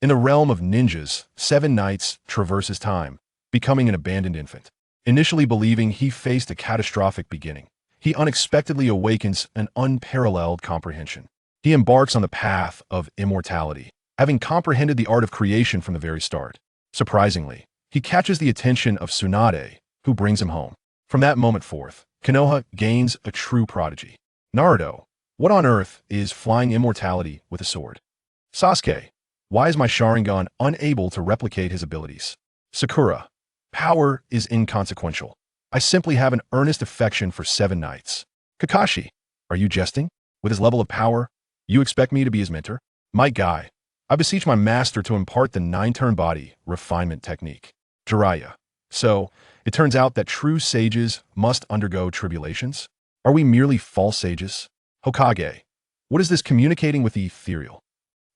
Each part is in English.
In the realm of ninjas, 7 Knights traverses time, becoming an abandoned infant. Initially believing he faced a catastrophic beginning, he unexpectedly awakens an unparalleled comprehension. He embarks on the path of immortality, having comprehended the art of creation from the very start. Surprisingly, he catches the attention of Tsunade, who brings him home. From that moment forth, Konoha gains a true prodigy. Naruto, what on earth is flying immortality with a sword? Sasuke, why is my Sharingan unable to replicate his abilities? Sakura, power is inconsequential. I simply have an earnest affection for 7 Knights. Kakashi, are you jesting? With his level of power, you expect me to be his mentor? My guy, I beseech my master to impart the 9-turn body refinement technique. Jiraiya, so it turns out that true sages must undergo tribulations? Are we merely false sages? Hokage, what is this communicating with the ethereal?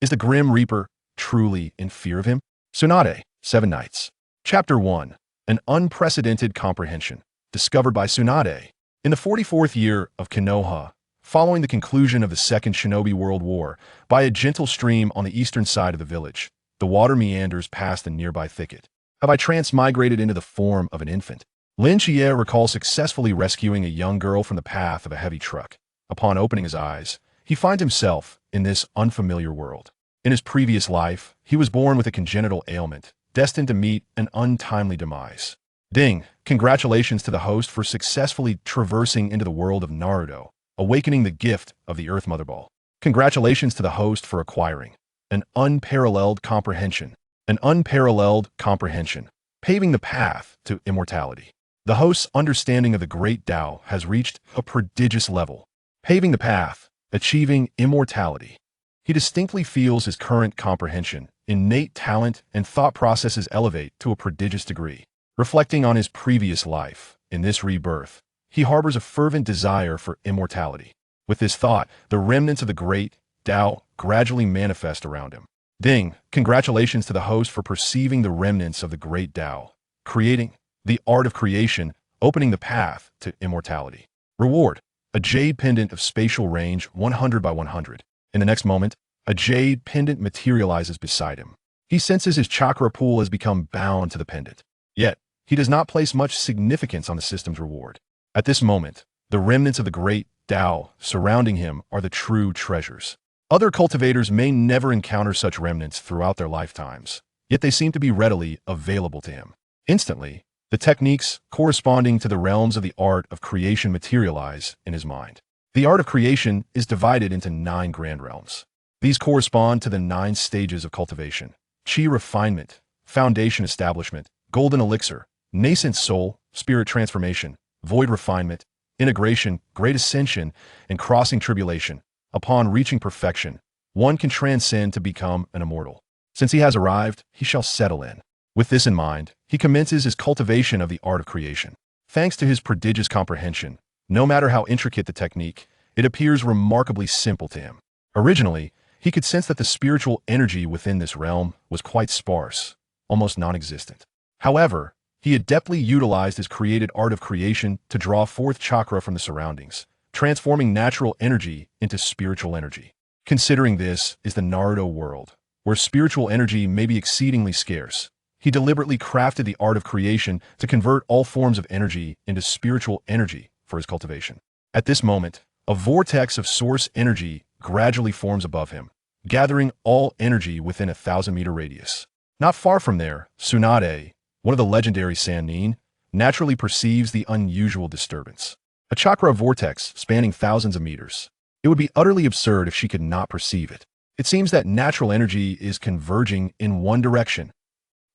Is the Grim Reaper truly in fear of him? Tsunade, 7 Knights. Chapter 1. An unprecedented comprehension, discovered by Tsunade. In the 44th year of Konoha, following the conclusion of the Second Shinobi World War, by a gentle stream on the eastern side of the village, the water meanders past a nearby thicket. Have I transmigrated into the form of an infant? Shichiya recalls successfully rescuing a young girl from the path of a heavy truck. Upon opening his eyes, he finds himself in this unfamiliar world. In his previous life, he was born with a congenital ailment, destined to meet an untimely demise. Ding! Congratulations to the host for successfully traversing into the world of Naruto, awakening the gift of the Earth Mother Ball. Congratulations to the host for acquiring an unparalleled comprehension. An unparalleled comprehension, paving the path to immortality. The host's understanding of the great Tao has reached a prodigious level, paving the path, achieving immortality. He distinctly feels his current comprehension, innate talent, and thought processes elevate to a prodigious degree. Reflecting on his previous life, in this rebirth, he harbors a fervent desire for immortality. With this thought, the remnants of the great Tao gradually manifest around him. Ding! Congratulations to the host for perceiving the remnants of the great Tao, creating the art of creation, opening the path to immortality. Reward: a jade pendant of spatial range 100 by 100. In the next moment, a jade pendant materializes beside him. He senses his chakra pool has become bound to the pendant. Yet, he does not place much significance on the system's reward. At this moment, the remnants of the great Tao surrounding him are the true treasures. Other cultivators may never encounter such remnants throughout their lifetimes, yet they seem to be readily available to him. Instantly, the techniques corresponding to the realms of the art of creation materialize in his mind. The art of creation is divided into 9 grand realms. These correspond to the 9 stages of cultivation: chi refinement, foundation establishment, golden elixir, nascent soul, spirit transformation, void refinement, integration, great ascension, and crossing tribulation. Upon reaching perfection, one can transcend to become an immortal. Since he has arrived, he shall settle in. With this in mind, he commences his cultivation of the art of creation. Thanks to his prodigious comprehension, no matter how intricate the technique, it appears remarkably simple to him. Originally, he could sense that the spiritual energy within this realm was quite sparse, almost non-existent. However, he adeptly utilized his created art of creation to draw forth chakra from the surroundings, transforming natural energy into spiritual energy. Considering this is the Naruto world, where spiritual energy may be exceedingly scarce, he deliberately crafted the art of creation to convert all forms of energy into spiritual energy for his cultivation. At this moment, a vortex of source energy gradually forms above him, gathering all energy within a 1,000-meter radius. Not far from there, Tsunade, one of the legendary Sannin, naturally perceives the unusual disturbance. A chakra vortex spanning thousands of meters. It would be utterly absurd if she could not perceive it. It seems that natural energy is converging in one direction.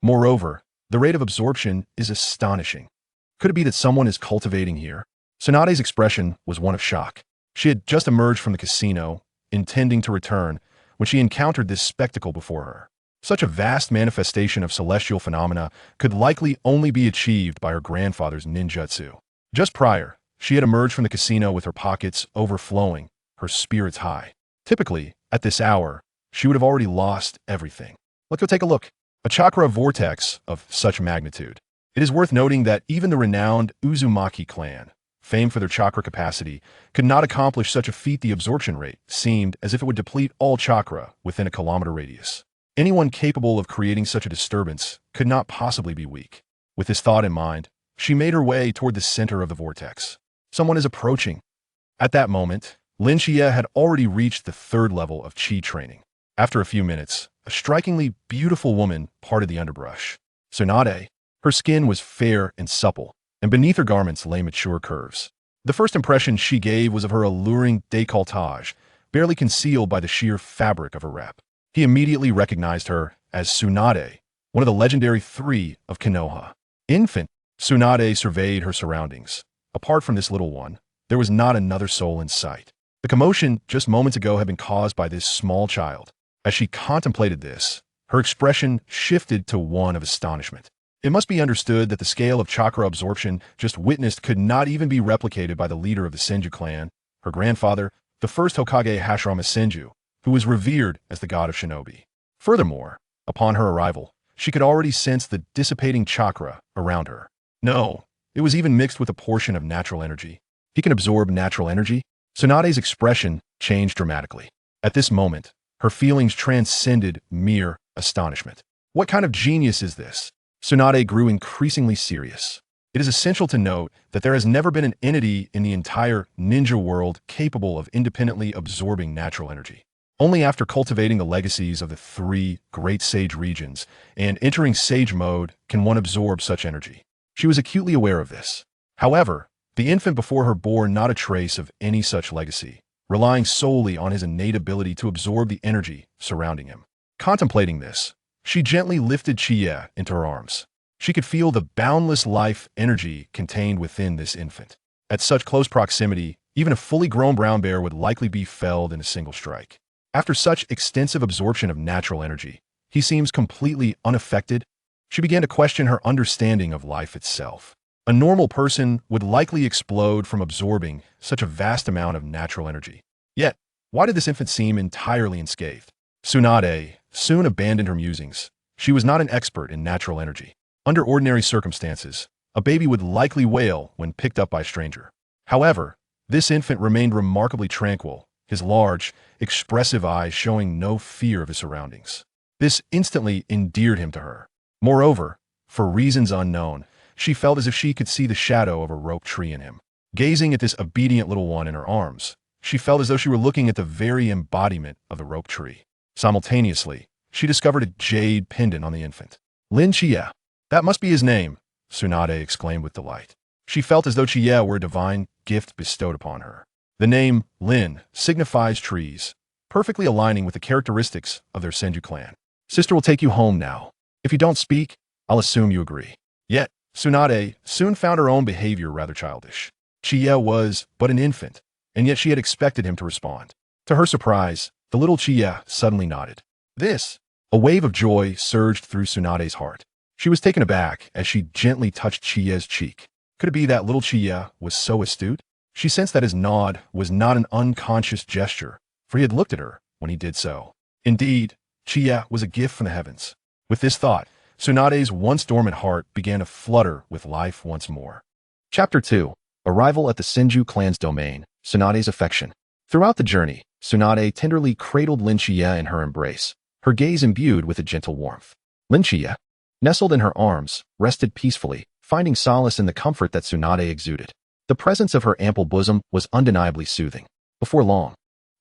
Moreover, the rate of absorption is astonishing. Could it be that someone is cultivating here? Tsunade's expression was one of shock. She had just emerged from the casino, intending to return, when she encountered this spectacle before her. Such a vast manifestation of celestial phenomena could likely only be achieved by her grandfather's ninjutsu. Just prior, she had emerged from the casino with her pockets overflowing, her spirits high. Typically, at this hour, she would have already lost everything. Let's go take a look. A chakra vortex of such magnitude. It is worth noting that even the renowned Uzumaki clan, famed for their chakra capacity, could not accomplish such a feat. The absorption rate seemed as if it would deplete all chakra within a kilometer radius. Anyone capable of creating such a disturbance could not possibly be weak. With this thought in mind, she made her way toward the center of the vortex. Someone is approaching. At that moment, Shichiya had already reached the third level of chi training. After a few minutes, a strikingly beautiful woman parted the underbrush. Tsunade. Her skin was fair and supple, and beneath her garments lay mature curves. The first impression she gave was of her alluring décolletage, barely concealed by the sheer fabric of her wrap. He immediately recognized her as Tsunade, one of the legendary three of Konoha. Infant, Tsunade surveyed her surroundings. Apart from this little one, there was not another soul in sight. The commotion just moments ago had been caused by this small child. As she contemplated this, her expression shifted to one of astonishment. It must be understood that the scale of chakra absorption just witnessed could not even be replicated by the leader of the Senju clan, her grandfather, the first Hokage Hashirama Senju, who was revered as the god of shinobi. Furthermore, upon her arrival, she could already sense the dissipating chakra around her. No, it was even mixed with a portion of natural energy. He can absorb natural energy? Tsunade's expression changed dramatically. At this moment, her feelings transcended mere astonishment. What kind of genius is this? Tsunade grew increasingly serious. It is essential to note that there has never been an entity in the entire ninja world capable of independently absorbing natural energy. Only after cultivating the legacies of the three great sage regions and entering sage mode can one absorb such energy. She was acutely aware of this. However, the infant before her bore not a trace of any such legacy, relying solely on his innate ability to absorb the energy surrounding him. Contemplating this, she gently lifted Shichiya into her arms. She could feel the boundless life energy contained within this infant. At such close proximity, even a fully grown brown bear would likely be felled in a single strike. After such extensive absorption of natural energy, he seems completely unaffected. She began to question her understanding of life itself. A normal person would likely explode from absorbing such a vast amount of natural energy. Yet, why did this infant seem entirely unscathed? Tsunade soon abandoned her musings. She was not an expert in natural energy. Under ordinary circumstances, a baby would likely wail when picked up by a stranger. However, this infant remained remarkably tranquil, his large, expressive eyes showing no fear of his surroundings. This instantly endeared him to her. Moreover, for reasons unknown, she felt as if she could see the shadow of a rope tree in him. Gazing at this obedient little one in her arms, she felt as though she were looking at the very embodiment of the rope tree. Simultaneously, she discovered a jade pendant on the infant. Shichiya. That must be his name, Tsunade exclaimed with delight. She felt as though Shichiya were a divine gift bestowed upon her. The name Lin signifies trees, perfectly aligning with the characteristics of their Senju clan. Sister will take you home now. If you don't speak, I'll assume you agree. Yet, Tsunade soon found her own behavior rather childish. Shichiya was but an infant, and yet she had expected him to respond. To her surprise, the little Shichiya suddenly nodded. A wave of joy surged through Tsunade's heart. She was taken aback as she gently touched Chiya's cheek. Could it be that little Shichiya was so astute? She sensed that his nod was not an unconscious gesture, for he had looked at her when he did so. Indeed, Shichiya was a gift from the heavens. With this thought, Tsunade's once dormant heart began to flutter with life once more. Chapter 2. Arrival at the Senju clan's domain, Tsunade's affection. Throughout the journey, Tsunade tenderly cradled Shichiya in her embrace, her gaze imbued with a gentle warmth. Shichiya, nestled in her arms, rested peacefully, finding solace in the comfort that Tsunade exuded. The presence of her ample bosom was undeniably soothing. Before long,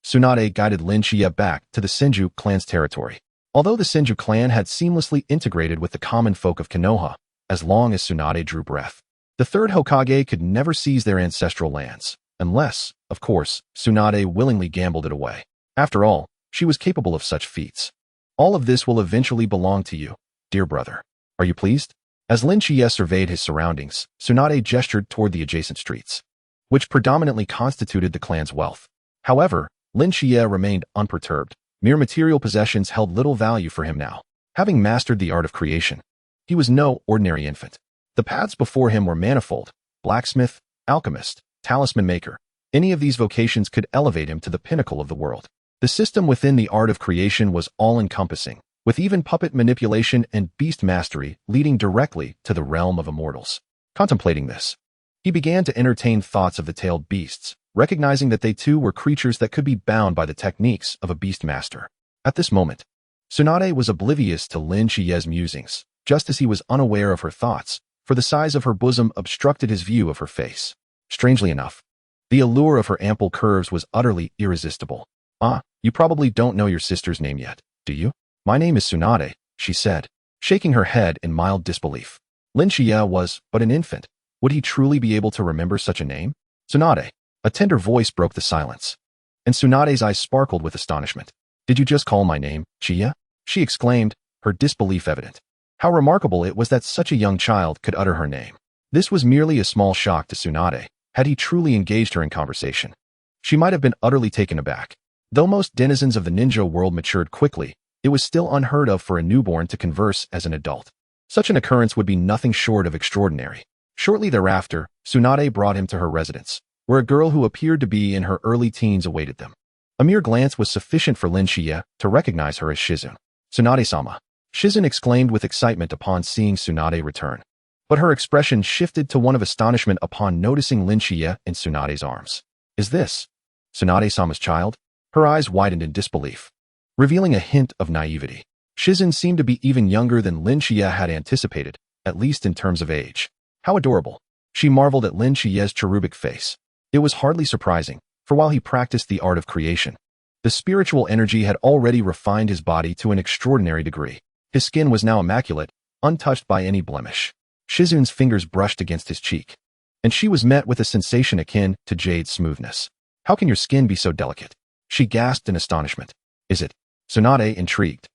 Tsunade guided Shichiya back to the Senju clan's territory. Although the Senju clan had seamlessly integrated with the common folk of Konoha, as long as Tsunade drew breath, the third Hokage could never seize their ancestral lands, unless, of course, Tsunade willingly gambled it away. After all, she was capable of such feats. All of this will eventually belong to you, dear brother. Are you pleased? As Shichiya surveyed his surroundings, Tsunade gestured toward the adjacent streets, which predominantly constituted the clan's wealth. However, Shichiya remained unperturbed. Mere material possessions held little value for him now. Having mastered the art of creation, he was no ordinary infant. The paths before him were manifold: blacksmith, alchemist, talisman maker. Any of these vocations could elevate him to the pinnacle of the world. The system within the art of creation was all-encompassing, with even puppet manipulation and beast mastery leading directly to the realm of immortals. Contemplating this, he began to entertain thoughts of the tailed beasts, recognizing that they too were creatures that could be bound by the techniques of a beast master. At this moment, Tsunade was oblivious to Lin Chiye's musings, just as he was unaware of her thoughts, for the size of her bosom obstructed his view of her face. Strangely enough, the allure of her ample curves was utterly irresistible. "Ah, you probably don't know your sister's name yet, do you?" "My name is Tsunade," she said, shaking her head in mild disbelief. Lin Chiye was but an infant. Would he truly be able to remember such a name? "Tsunade," a tender voice broke the silence, and Tsunade's eyes sparkled with astonishment. "Did you just call my name, Chiye?" she exclaimed, her disbelief evident. How remarkable it was that such a young child could utter her name. This was merely a small shock to Tsunade. Had he truly engaged her in conversation, she might have been utterly taken aback. Though most denizens of the ninja world matured quickly, it was still unheard of for a newborn to converse as an adult. Such an occurrence would be nothing short of extraordinary. Shortly thereafter, Tsunade brought him to her residence, where a girl who appeared to be in her early teens awaited them. A mere glance was sufficient for Lin Chiye to recognize her as Shizun. "Tsunade-sama," Shizun exclaimed with excitement upon seeing Tsunade return. But her expression shifted to one of astonishment upon noticing Lin Chiye in Tsunade's arms. "Is this Tsunade-sama's child?" Her eyes widened in disbelief, revealing a hint of naivety. Shizun seemed to be even younger than Lin Chiye had anticipated, at least in terms of age. How adorable! She marveled at Lin Chiye's cherubic face. It was hardly surprising, for while he practiced the art of creation, the spiritual energy had already refined his body to an extraordinary degree. His skin was now immaculate, untouched by any blemish. Shizun's fingers brushed against his cheek, and she was met with a sensation akin to jade smoothness. "How can your skin be so delicate?" she gasped in astonishment. "Is it?" Tsunade, intrigued,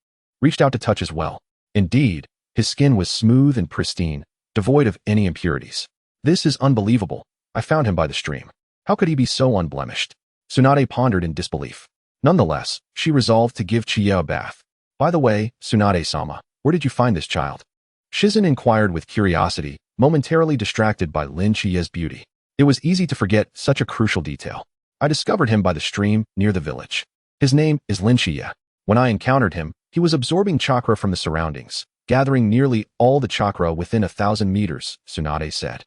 reached out to touch as well. Indeed, his skin was smooth and pristine, devoid of any impurities. "This is unbelievable. I found him by the stream. How could he be so unblemished?" Tsunade pondered in disbelief. Nonetheless, she resolved to give Chiye a bath. "By the way, Tsunade-sama, where did you find this child?" Shizun inquired with curiosity, momentarily distracted by Lin Chiye's beauty. It was easy to forget such a crucial detail. "I discovered him by the stream near the village. His name is Lin Chiye. When I encountered him, he was absorbing chakra from the surroundings, gathering nearly all the chakra within 1,000 meters, Tsunade said,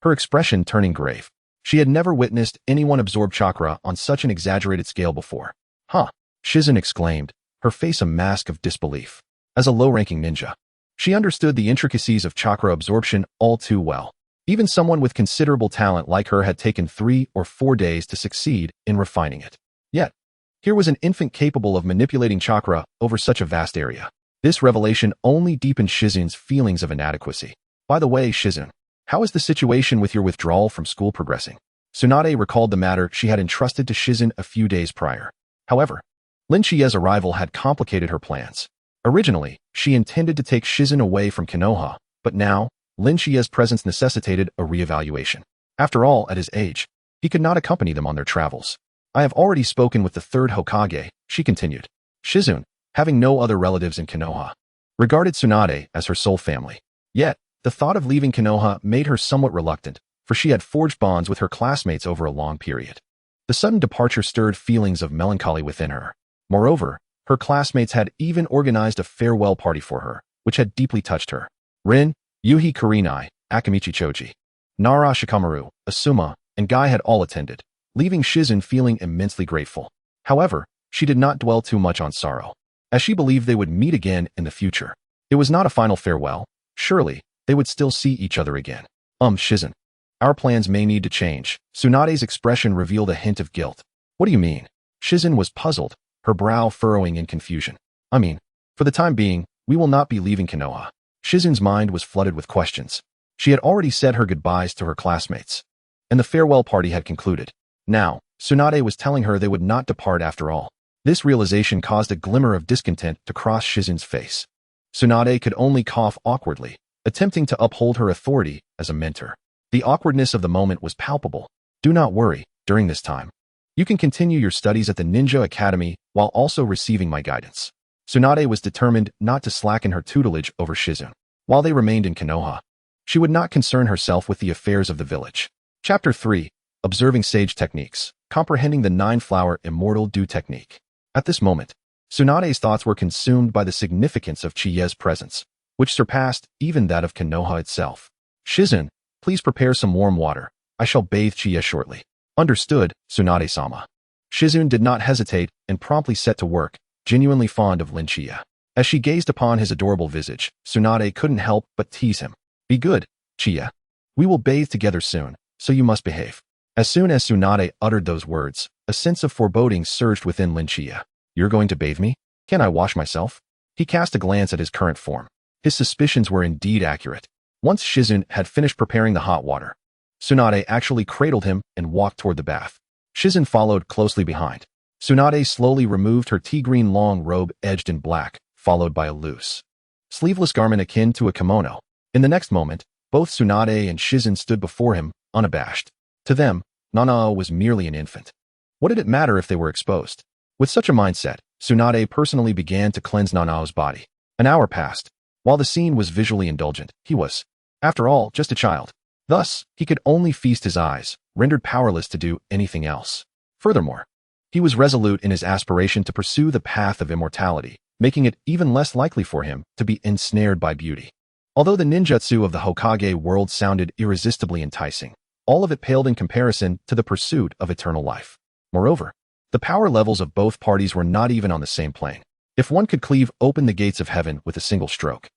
her expression turning grave. She had never witnessed anyone absorb chakra on such an exaggerated scale before. "Huh," Shizun exclaimed, her face a mask of disbelief. As a low-ranking ninja, she understood the intricacies of chakra absorption all too well. Even someone with considerable talent like her had taken 3 or 4 days to succeed in refining it. Yet, here was an infant capable of manipulating chakra over such a vast area. This revelation only deepened Shizun's feelings of inadequacy. "By the way, Shizun, how is the situation with your withdrawal from school progressing?" Tsunade recalled the matter she had entrusted to Shizun a few days prior. However, Lin Chiye's arrival had complicated her plans. Originally, she intended to take Shizun away from Konoha, but now, Lin Chiye's presence necessitated a reevaluation. After all, at his age, he could not accompany them on their travels. "I have already spoken with the third Hokage," she continued. Shizun, having no other relatives in Konoha, regarded Tsunade as her sole family. Yet, the thought of leaving Konoha made her somewhat reluctant, for she had forged bonds with her classmates over a long period. The sudden departure stirred feelings of melancholy within her. Moreover, her classmates had even organized a farewell party for her, which had deeply touched her. Rin, Yuhi Kurenai, Akamichi Choji, Nara Shikamaru, Asuma, and Guy had all attended, leaving Shizun feeling immensely grateful. However, she did not dwell too much on sorrow, as she believed they would meet again in the future. It was not a final farewell. Surely, they would still see each other again. Shizun, our plans may need to change." Tsunade's expression revealed a hint of guilt. "What do you mean?" Shizun was puzzled, her brow furrowing in confusion. "I mean, for the time being, we will not be leaving Konoha." Shizun's mind was flooded with questions. She had already said her goodbyes to her classmates, and the farewell party had concluded. Now, Tsunade was telling her they would not depart after all. This realization caused a glimmer of discontent to cross Shizun's face. Tsunade could only cough awkwardly, attempting to uphold her authority as a mentor. The awkwardness of the moment was palpable. "Do not worry, during this time, you can continue your studies at the Ninja Academy while also receiving my guidance." Tsunade was determined not to slacken her tutelage over Shizun. While they remained in Konoha, she would not concern herself with the affairs of the village. Chapter 3. Observing Sage Techniques, Comprehending the 9-Flower Immortal Dew Technique. At this moment, Tsunade's thoughts were consumed by the significance of Chiye's presence, which surpassed even that of Konoha itself. "Shizun, please prepare some warm water. I shall bathe Chiye shortly." "Understood, Tsunade-sama." Shizun did not hesitate and promptly set to work, genuinely fond of Lin Chiye. As she gazed upon his adorable visage, Tsunade couldn't help but tease him. Be good, Chiya. We will bathe together soon, so you must behave. As soon as Tsunade uttered those words, a sense of foreboding surged within Chiya. You're going to bathe me? Can I wash myself? He cast a glance at his current form. His suspicions were indeed accurate. Once Shizun had finished preparing the hot water, Tsunade actually cradled him and walked toward the bath. Shizun followed closely behind. Tsunade slowly removed her tea-green long robe edged in black, followed by a loose, sleeveless garment akin to a kimono. In the next moment, both Tsunade and Shizun stood before him, unabashed. To them, Nanao was merely an infant. What did it matter if they were exposed? With such a mindset, Tsunade personally began to cleanse Nanao's body. An hour passed. While the scene was visually indulgent, he was, after all, just a child. Thus, he could only feast his eyes, rendered powerless to do anything else. Furthermore, he was resolute in his aspiration to pursue the path of immortality, making it even less likely for him to be ensnared by beauty. Although the ninjutsu of the Hokage world sounded irresistibly enticing, all of it paled in comparison to the pursuit of eternal life. Moreover, the power levels of both parties were not even on the same plane. If one could cleave open the gates of heaven with a single stroke,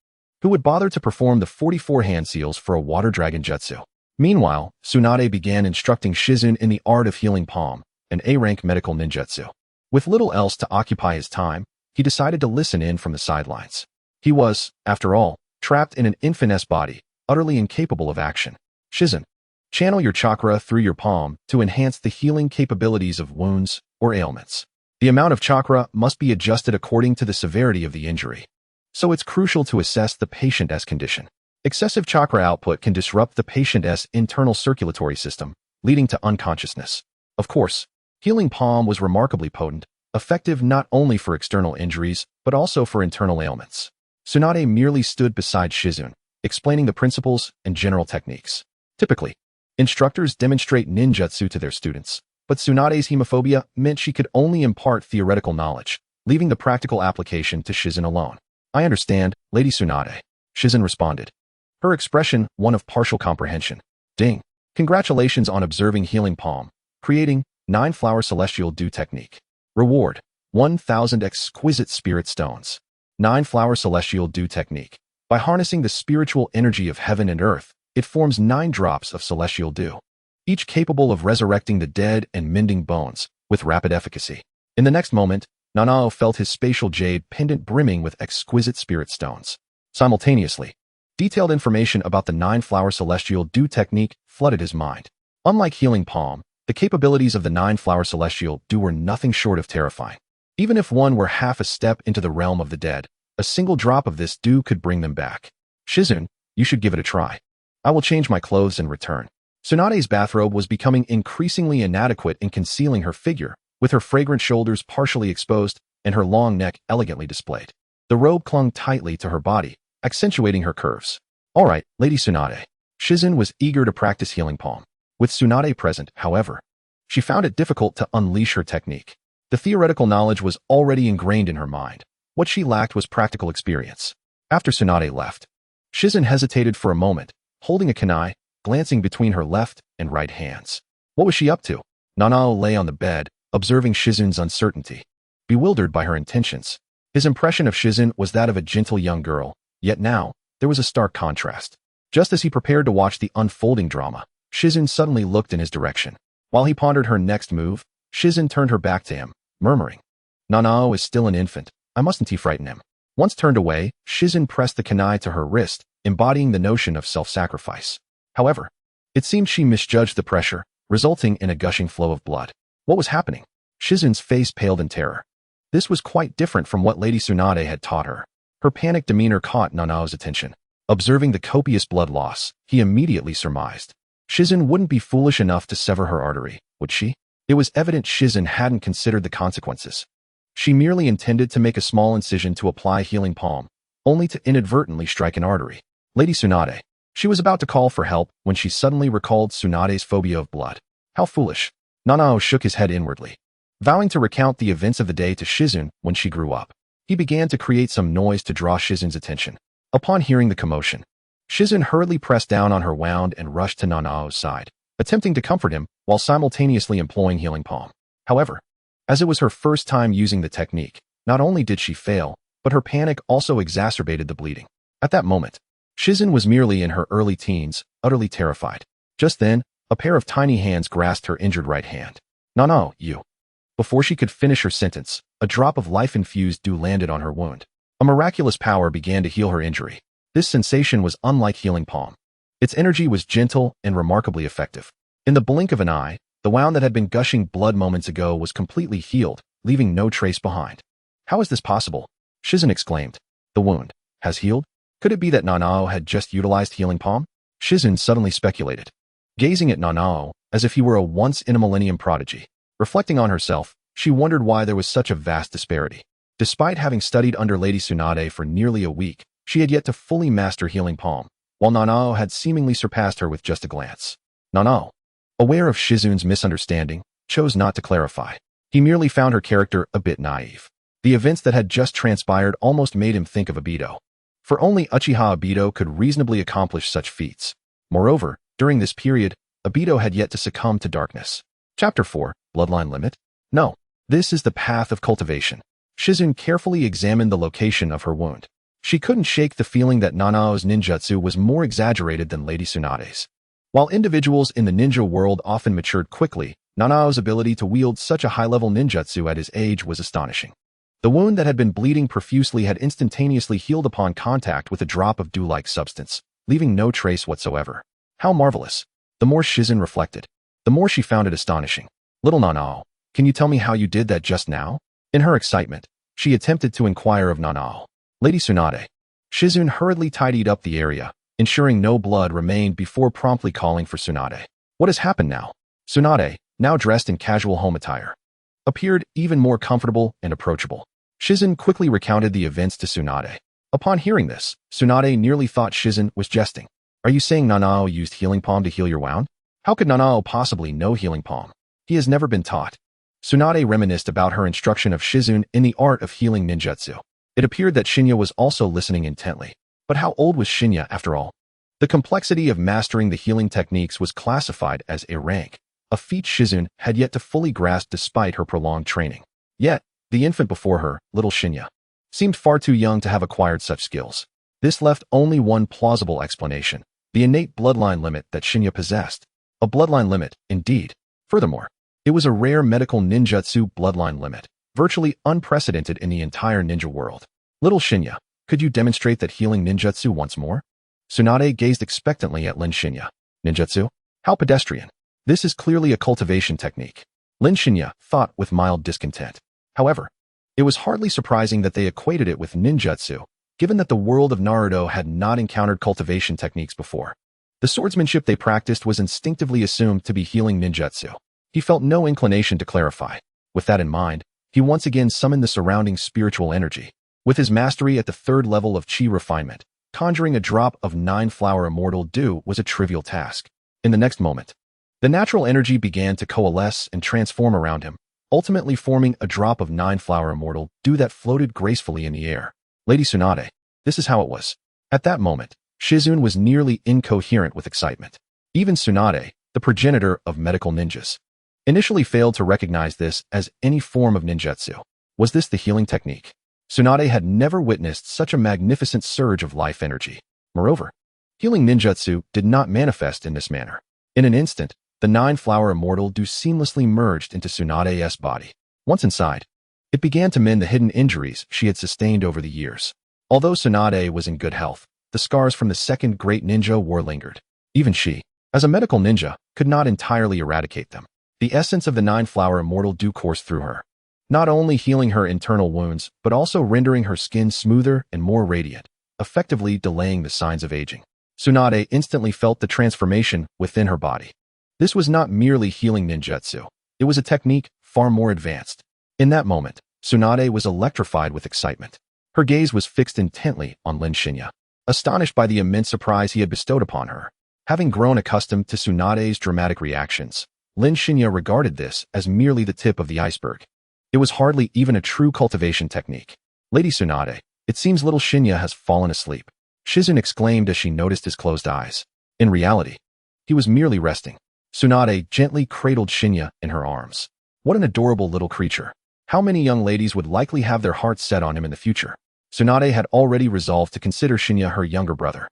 who would bother to perform the 44 hand seals for a water dragon jutsu? Meanwhile, Tsunade began instructing Shizun in the art of healing palm, an A-rank medical ninjutsu. With little else to occupy his time, he decided to listen in from the sidelines. He was, after all, trapped in an infant's body, utterly incapable of action. Shizun, channel your chakra through your palm to enhance the healing capabilities of wounds or ailments. The amount of chakra must be adjusted according to the severity of the injury. So it's crucial to assess the patient's condition. Excessive chakra output can disrupt the patient's internal circulatory system, leading to unconsciousness. Of course, healing palm was remarkably potent, effective not only for external injuries, but also for internal ailments. Tsunade merely stood beside Shizun, explaining the principles and general techniques. Typically, instructors demonstrate ninjutsu to their students, but Tsunade's hemophobia meant she could only impart theoretical knowledge, leaving the practical application to Shizun alone. I understand, Lady Tsunade, Shizun responded, her expression one of partial comprehension. Ding. Congratulations on observing healing palm, creating 9-flower celestial dew technique. Reward, 1,000 exquisite spirit stones. 9-flower celestial dew technique. By harnessing the spiritual energy of heaven and earth, it forms 9 drops of celestial dew, each capable of resurrecting the dead and mending bones with rapid efficacy. In the next moment, Nanao felt his spatial jade pendant brimming with exquisite spirit stones. Simultaneously, detailed information about the 9-flower celestial dew technique flooded his mind. Unlike healing palm, the capabilities of the 9-flower celestial dew were nothing short of terrifying. Even if one were half a step into the realm of the dead, a single drop of this dew could bring them back. Shizun, you should give it a try. I will change my clothes and return. Tsunade's bathrobe was becoming increasingly inadequate in concealing her figure, with her fragrant shoulders partially exposed and her long neck elegantly displayed. The robe clung tightly to her body, accentuating her curves. All right, Lady Tsunade. Shizun was eager to practice healing palm. With Tsunade present, however, she found it difficult to unleash her technique. The theoretical knowledge was already ingrained in her mind. What she lacked was practical experience. After Tsunade left, Shizun hesitated for a moment, holding a kunai, glancing between her left and right hands. What was she up to? Nanao lay on the bed, observing Shizun's uncertainty, bewildered by her intentions. His impression of Shizun was that of a gentle young girl, yet now, there was a stark contrast. Just as he prepared to watch the unfolding drama, Shizun suddenly looked in his direction. While he pondered her next move, Shizun turned her back to him, murmuring, Nanao is still an infant, I mustn't frighten him. Once turned away, Shizun pressed the kunai to her wrist, embodying the notion of self-sacrifice. However, it seemed she misjudged the pressure, resulting in a gushing flow of blood. What was happening? Shizun's face paled in terror. This was quite different from what Lady Tsunade had taught her. Her panicked demeanor caught Nanao's attention. Observing the copious blood loss, he immediately surmised. Shizun wouldn't be foolish enough to sever her artery, would she? It was evident Shizun hadn't considered the consequences. She merely intended to make a small incision to apply healing palm, only to inadvertently strike an artery. Lady Tsunade. She was about to call for help when she suddenly recalled Tsunade's phobia of blood. How foolish. Nanao shook his head inwardly. Vowing to recount the events of the day to Shizun when she grew up, he began to create some noise to draw Shizun's attention. Upon hearing the commotion, Shizun hurriedly pressed down on her wound and rushed to Nanao's side, attempting to comfort him while simultaneously employing healing palm. However, as it was her first time using the technique, not only did she fail, but her panic also exacerbated the bleeding. At that moment, Shizen was merely in her early teens, utterly terrified. Just then, a pair of tiny hands grasped her injured right hand. "No, you." Before she could finish her sentence, a drop of life-infused dew landed on her wound. A miraculous power began to heal her injury. This sensation was unlike healing palm. Its energy was gentle and remarkably effective. In the blink of an eye, the wound that had been gushing blood moments ago was completely healed, leaving no trace behind. "How is this possible?" Shizen exclaimed. "The wound has healed? Could it be that Nanao had just utilized healing palm?" Shizen suddenly speculated, gazing at Nanao as if he were a once-in-a-millennium prodigy. Reflecting on herself, she wondered why there was such a vast disparity. Despite having studied under Lady Tsunade for nearly a week, she had yet to fully master healing palm, while Nanao had seemingly surpassed her with just a glance. Nanao, aware of Shizen's misunderstanding, chose not to clarify. He merely found her character a bit naive. The events that had just transpired almost made him think of Obito. For only Uchiha Obito could reasonably accomplish such feats. Moreover, during this period, Obito had yet to succumb to darkness. Chapter 4, Bloodline Limit? No, this is the path of cultivation. Shizen carefully examined the location of her wound. She couldn't shake the feeling that Nanao's ninjutsu was more exaggerated than Lady Tsunade's. While individuals in the ninja world often matured quickly, Nanao's ability to wield such a high-level ninjutsu at his age was astonishing. The wound that had been bleeding profusely had instantaneously healed upon contact with a drop of dew-like substance, leaving no trace whatsoever. How marvelous! The more Shizen reflected, the more she found it astonishing. "Little Nanao, can you tell me how you did that just now?" In her excitement, she attempted to inquire of Nanao. "Lady Tsunade." Shizen hurriedly tidied up the area, ensuring no blood remained before promptly calling for Tsunade. "What has happened now?" Tsunade, now dressed in casual home attire, appeared even more comfortable and approachable. Shizen quickly recounted the events to Tsunade. Upon hearing this, Tsunade nearly thought Shizen was jesting. "Are you saying Nanao used healing palm to heal your wound? How could Nanao possibly know healing palm? He has never been taught." Tsunade reminisced about her instruction of Shizen in the art of healing ninjutsu. It appeared that Shinya was also listening intently. But how old was Shinya after all? The complexity of mastering the healing techniques was classified as a rank, a feat Shizen had yet to fully grasp despite her prolonged training. Yet, the infant before her, little Shinya, seemed far too young to have acquired such skills. This left only one plausible explanation: the innate bloodline limit that Shinya possessed. A bloodline limit, indeed. Furthermore, it was a rare medical ninjutsu bloodline limit, virtually unprecedented in the entire ninja world. "Little Shinya, could you demonstrate that healing ninjutsu once more?" Tsunade gazed expectantly at Lin Shinya. "Ninjutsu? How pedestrian. This is clearly a cultivation technique." Lin Shinya thought with mild discontent. However, it was hardly surprising that they equated it with ninjutsu, given that the world of Naruto had not encountered cultivation techniques before. The swordsmanship they practiced was instinctively assumed to be healing ninjutsu. He felt no inclination to clarify. With that in mind, he once again summoned the surrounding spiritual energy. With his mastery at the third level of chi refinement, conjuring a drop of 9-flower immortal dew was a trivial task. In the next moment, the natural energy began to coalesce and transform around him, ultimately forming a drop of 9-flower immortal dew that floated gracefully in the air. "Lady Tsunade, this is how it was." At that moment, Shizen was nearly incoherent with excitement. Even Tsunade, the progenitor of medical ninjas, initially failed to recognize this as any form of ninjutsu. Was this the healing technique? Tsunade had never witnessed such a magnificent surge of life energy. Moreover, healing ninjutsu did not manifest in this manner. In an instant, the 9-flower immortal dew seamlessly merged into Tsunade's body. Once inside, it began to mend the hidden injuries she had sustained over the years. Although Tsunade was in good health, the scars from the second great ninja war lingered. Even she, as a medical ninja, could not entirely eradicate them. The essence of the 9-flower immortal dew coursed through her, not only healing her internal wounds, but also rendering her skin smoother and more radiant, effectively delaying the signs of aging. Tsunade instantly felt the transformation within her body. This was not merely healing ninjutsu. It was a technique far more advanced. In that moment, Tsunade was electrified with excitement. Her gaze was fixed intently on Lin Shinya, astonished by the immense surprise he had bestowed upon her. Having grown accustomed to Tsunade's dramatic reactions, Lin Shinya regarded this as merely the tip of the iceberg. It was hardly even a true cultivation technique. "Lady Tsunade, it seems little Shinya has fallen asleep," Shizen exclaimed as she noticed his closed eyes. In reality, he was merely resting. Tsunade gently cradled Shinya in her arms. What an adorable little creature. How many young ladies would likely have their hearts set on him in the future? Tsunade had already resolved to consider Shinya her younger brother.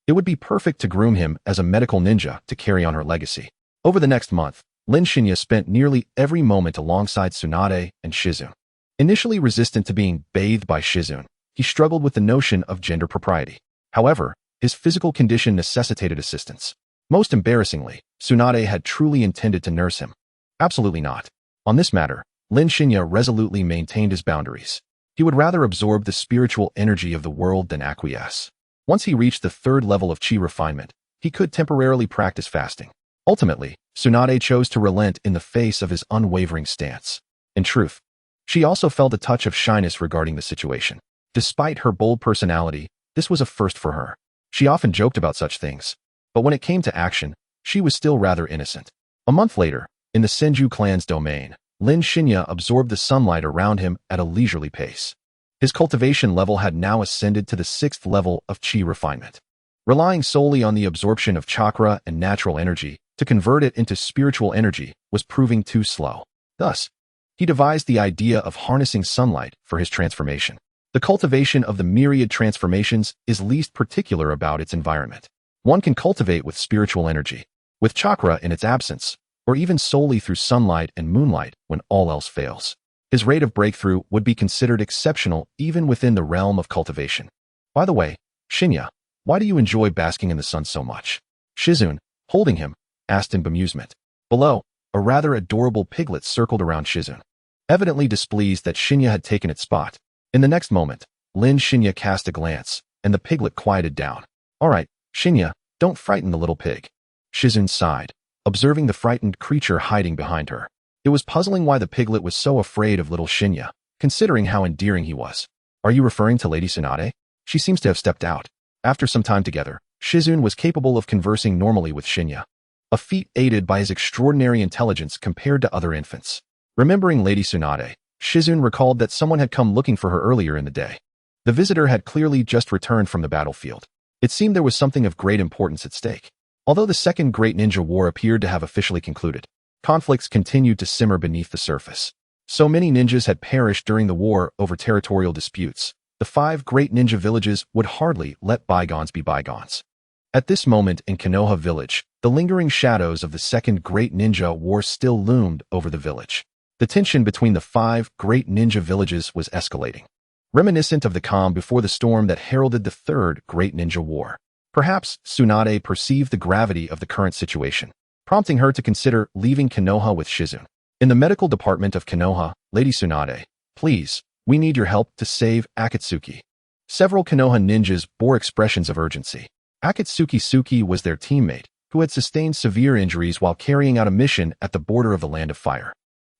It would be perfect to groom him as a medical ninja to carry on her legacy. Over the next month, Shinya spent nearly every moment alongside Tsunade and Shizune. Initially resistant to being bathed by Shizune, he struggled with the notion of gender propriety. However, his physical condition necessitated assistance. Most embarrassingly, Tsunade had truly intended to nurse him. Absolutely not. On this matter, Shinya resolutely maintained his boundaries. He would rather absorb the spiritual energy of the world than acquiesce. Once he reached the third level of chi refinement, he could temporarily practice fasting. Ultimately, Tsunade chose to relent in the face of his unwavering stance. In truth, she also felt a touch of shyness regarding the situation. Despite her bold personality, this was a first for her. She often joked about such things, but when it came to action, she was still rather innocent. A month later, in the Senju clan's domain, Shinya absorbed the sunlight around him at a leisurely pace. His cultivation level had now ascended to the 6th level of chi refinement. Relying solely on the absorption of chakra and natural energy to convert it into spiritual energy was proving too slow. Thus, he devised the idea of harnessing sunlight for his transformation. The cultivation of the myriad transformations is least particular about its environment. One can cultivate with spiritual energy, with chakra in its absence, or even solely through sunlight and moonlight when all else fails. His rate of breakthrough would be considered exceptional even within the realm of cultivation. By the way, Shinya, why do you enjoy basking in the sun so much? Shizune, holding him, asked in bemusement. Below, a rather adorable piglet circled around Shizune, evidently displeased that Shinya had taken its spot. In the next moment, Shinya cast a glance, and the piglet quieted down. All right, Shinya, don't frighten the little pig. Shizune sighed, observing the frightened creature hiding behind her. It was puzzling why the piglet was so afraid of little Shinya, considering how endearing he was. Are you referring to Lady Tsunade? She seems to have stepped out. After some time together, Shizune was capable of conversing normally with Shinya, a feat aided by his extraordinary intelligence compared to other infants. Remembering Lady Tsunade, Shizune recalled that someone had come looking for her earlier in the day. The visitor had clearly just returned from the battlefield. It seemed there was something of great importance at stake. Although the Second Great Ninja War appeared to have officially concluded, conflicts continued to simmer beneath the surface. So many ninjas had perished during the war over territorial disputes. The 5 great ninja villages would hardly let bygones be bygones. At this moment in Konoha village, the lingering shadows of the Second Great Ninja War still loomed over the village. The tension between the 5 great ninja villages was escalating, reminiscent of the calm before the storm that heralded the Third Great Ninja War. Perhaps Tsunade perceived the gravity of the current situation, prompting her to consider leaving Konoha with Shizune. In the medical department of Konoha, Lady Tsunade, please, we need your help to save Atsutsuki. Several Konoha ninjas bore expressions of urgency. Atsutsuki was their teammate, who had sustained severe injuries while carrying out a mission at the border of the Land of Fire,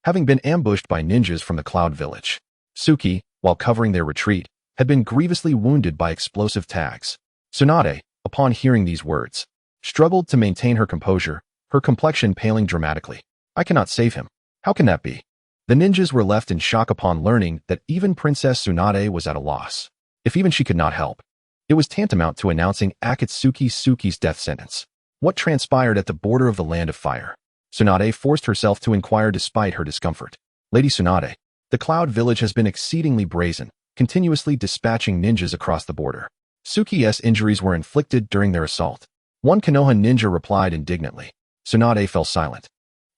having been ambushed by ninjas from the Cloud Village. Suki, while covering their retreat, had been grievously wounded by explosive tags. Tsunade, upon hearing these words, struggled to maintain her composure, her complexion paling dramatically. I cannot save him. How can that be? The ninjas were left in shock upon learning that even Princess Tsunade was at a loss. If even she could not help, it was tantamount to announcing Akatsuki's death sentence. What transpired at the border of the Land of Fire? Tsunade forced herself to inquire despite her discomfort. Lady Tsunade, the Cloud Village has been exceedingly brazen, continuously dispatching ninjas across the border. Suki's injuries were inflicted during their assault. One Konoha ninja replied indignantly. Tsunade fell silent,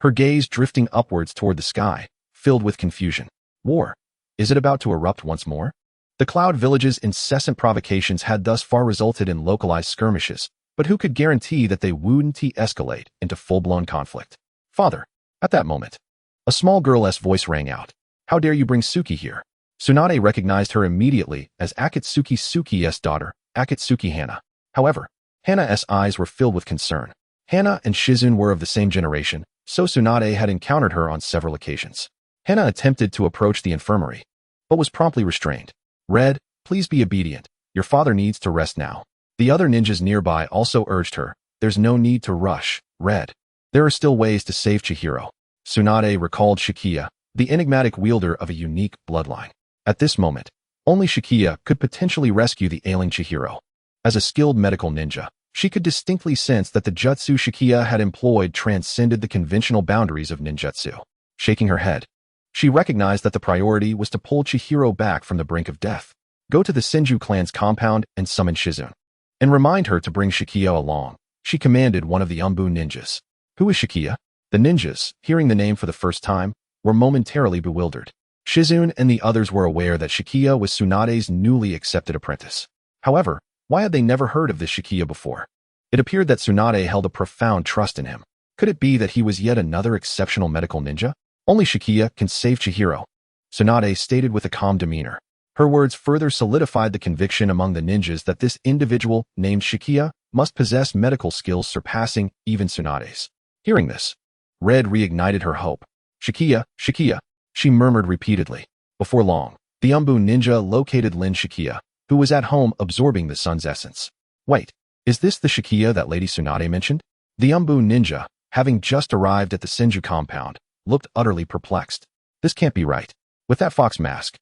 her gaze drifting upwards toward the sky, filled with confusion. War? Is it about to erupt once more? The Cloud Village's incessant provocations had thus far resulted in localized skirmishes, but who could guarantee that they wouldn't escalate into full-blown conflict? Father. At that moment, a small girl's voice rang out. How dare you bring Suki here? Tsunade recognized her immediately as Suki's daughter, Akatsuki Hana. However, Hana's eyes were filled with concern. Hana and Shizune were of the same generation, so Tsunade had encountered her on several occasions. Hana attempted to approach the infirmary, but was promptly restrained. Red, please be obedient. Your father needs to rest now. The other ninjas nearby also urged her. There's no need to rush, Red. There are still ways to save Chihiro. Tsunade recalled Shichiya, the enigmatic wielder of a unique bloodline. At this moment, only Shichiya could potentially rescue the ailing Chihiro. As a skilled medical ninja, she could distinctly sense that the jutsu Shichiya had employed transcended the conventional boundaries of ninjutsu. Shaking her head, she recognized that the priority was to pull Chihiro back from the brink of death. Go to the Senju clan's compound and summon Shizune. And remind her to bring Shichiya along. She commanded one of the Umbu ninjas. Who is Shichiya? The ninjas, hearing the name for the first time, were momentarily bewildered. Shizune and the others were aware that Shichiya was Tsunade's newly accepted apprentice. However, why had they never heard of this Shichiya before? It appeared that Tsunade held a profound trust in him. Could it be that he was yet another exceptional medical ninja? Only Shichiya can save Chihiro, Tsunade stated with a calm demeanor. Her words further solidified the conviction among the ninjas that this individual, named Shichiya, must possess medical skills surpassing even Tsunade's. Hearing this, Red reignited her hope. Shichiya, Shichiya, she murmured repeatedly. Before long, the Umbu ninja located Lin Shichiya, who was at home absorbing the sun's essence. Wait, is this the Shichiya that Lady Tsunade mentioned? The Umbu ninja, having just arrived at the Senju compound, looked utterly perplexed. This can't be right. With that fox mask,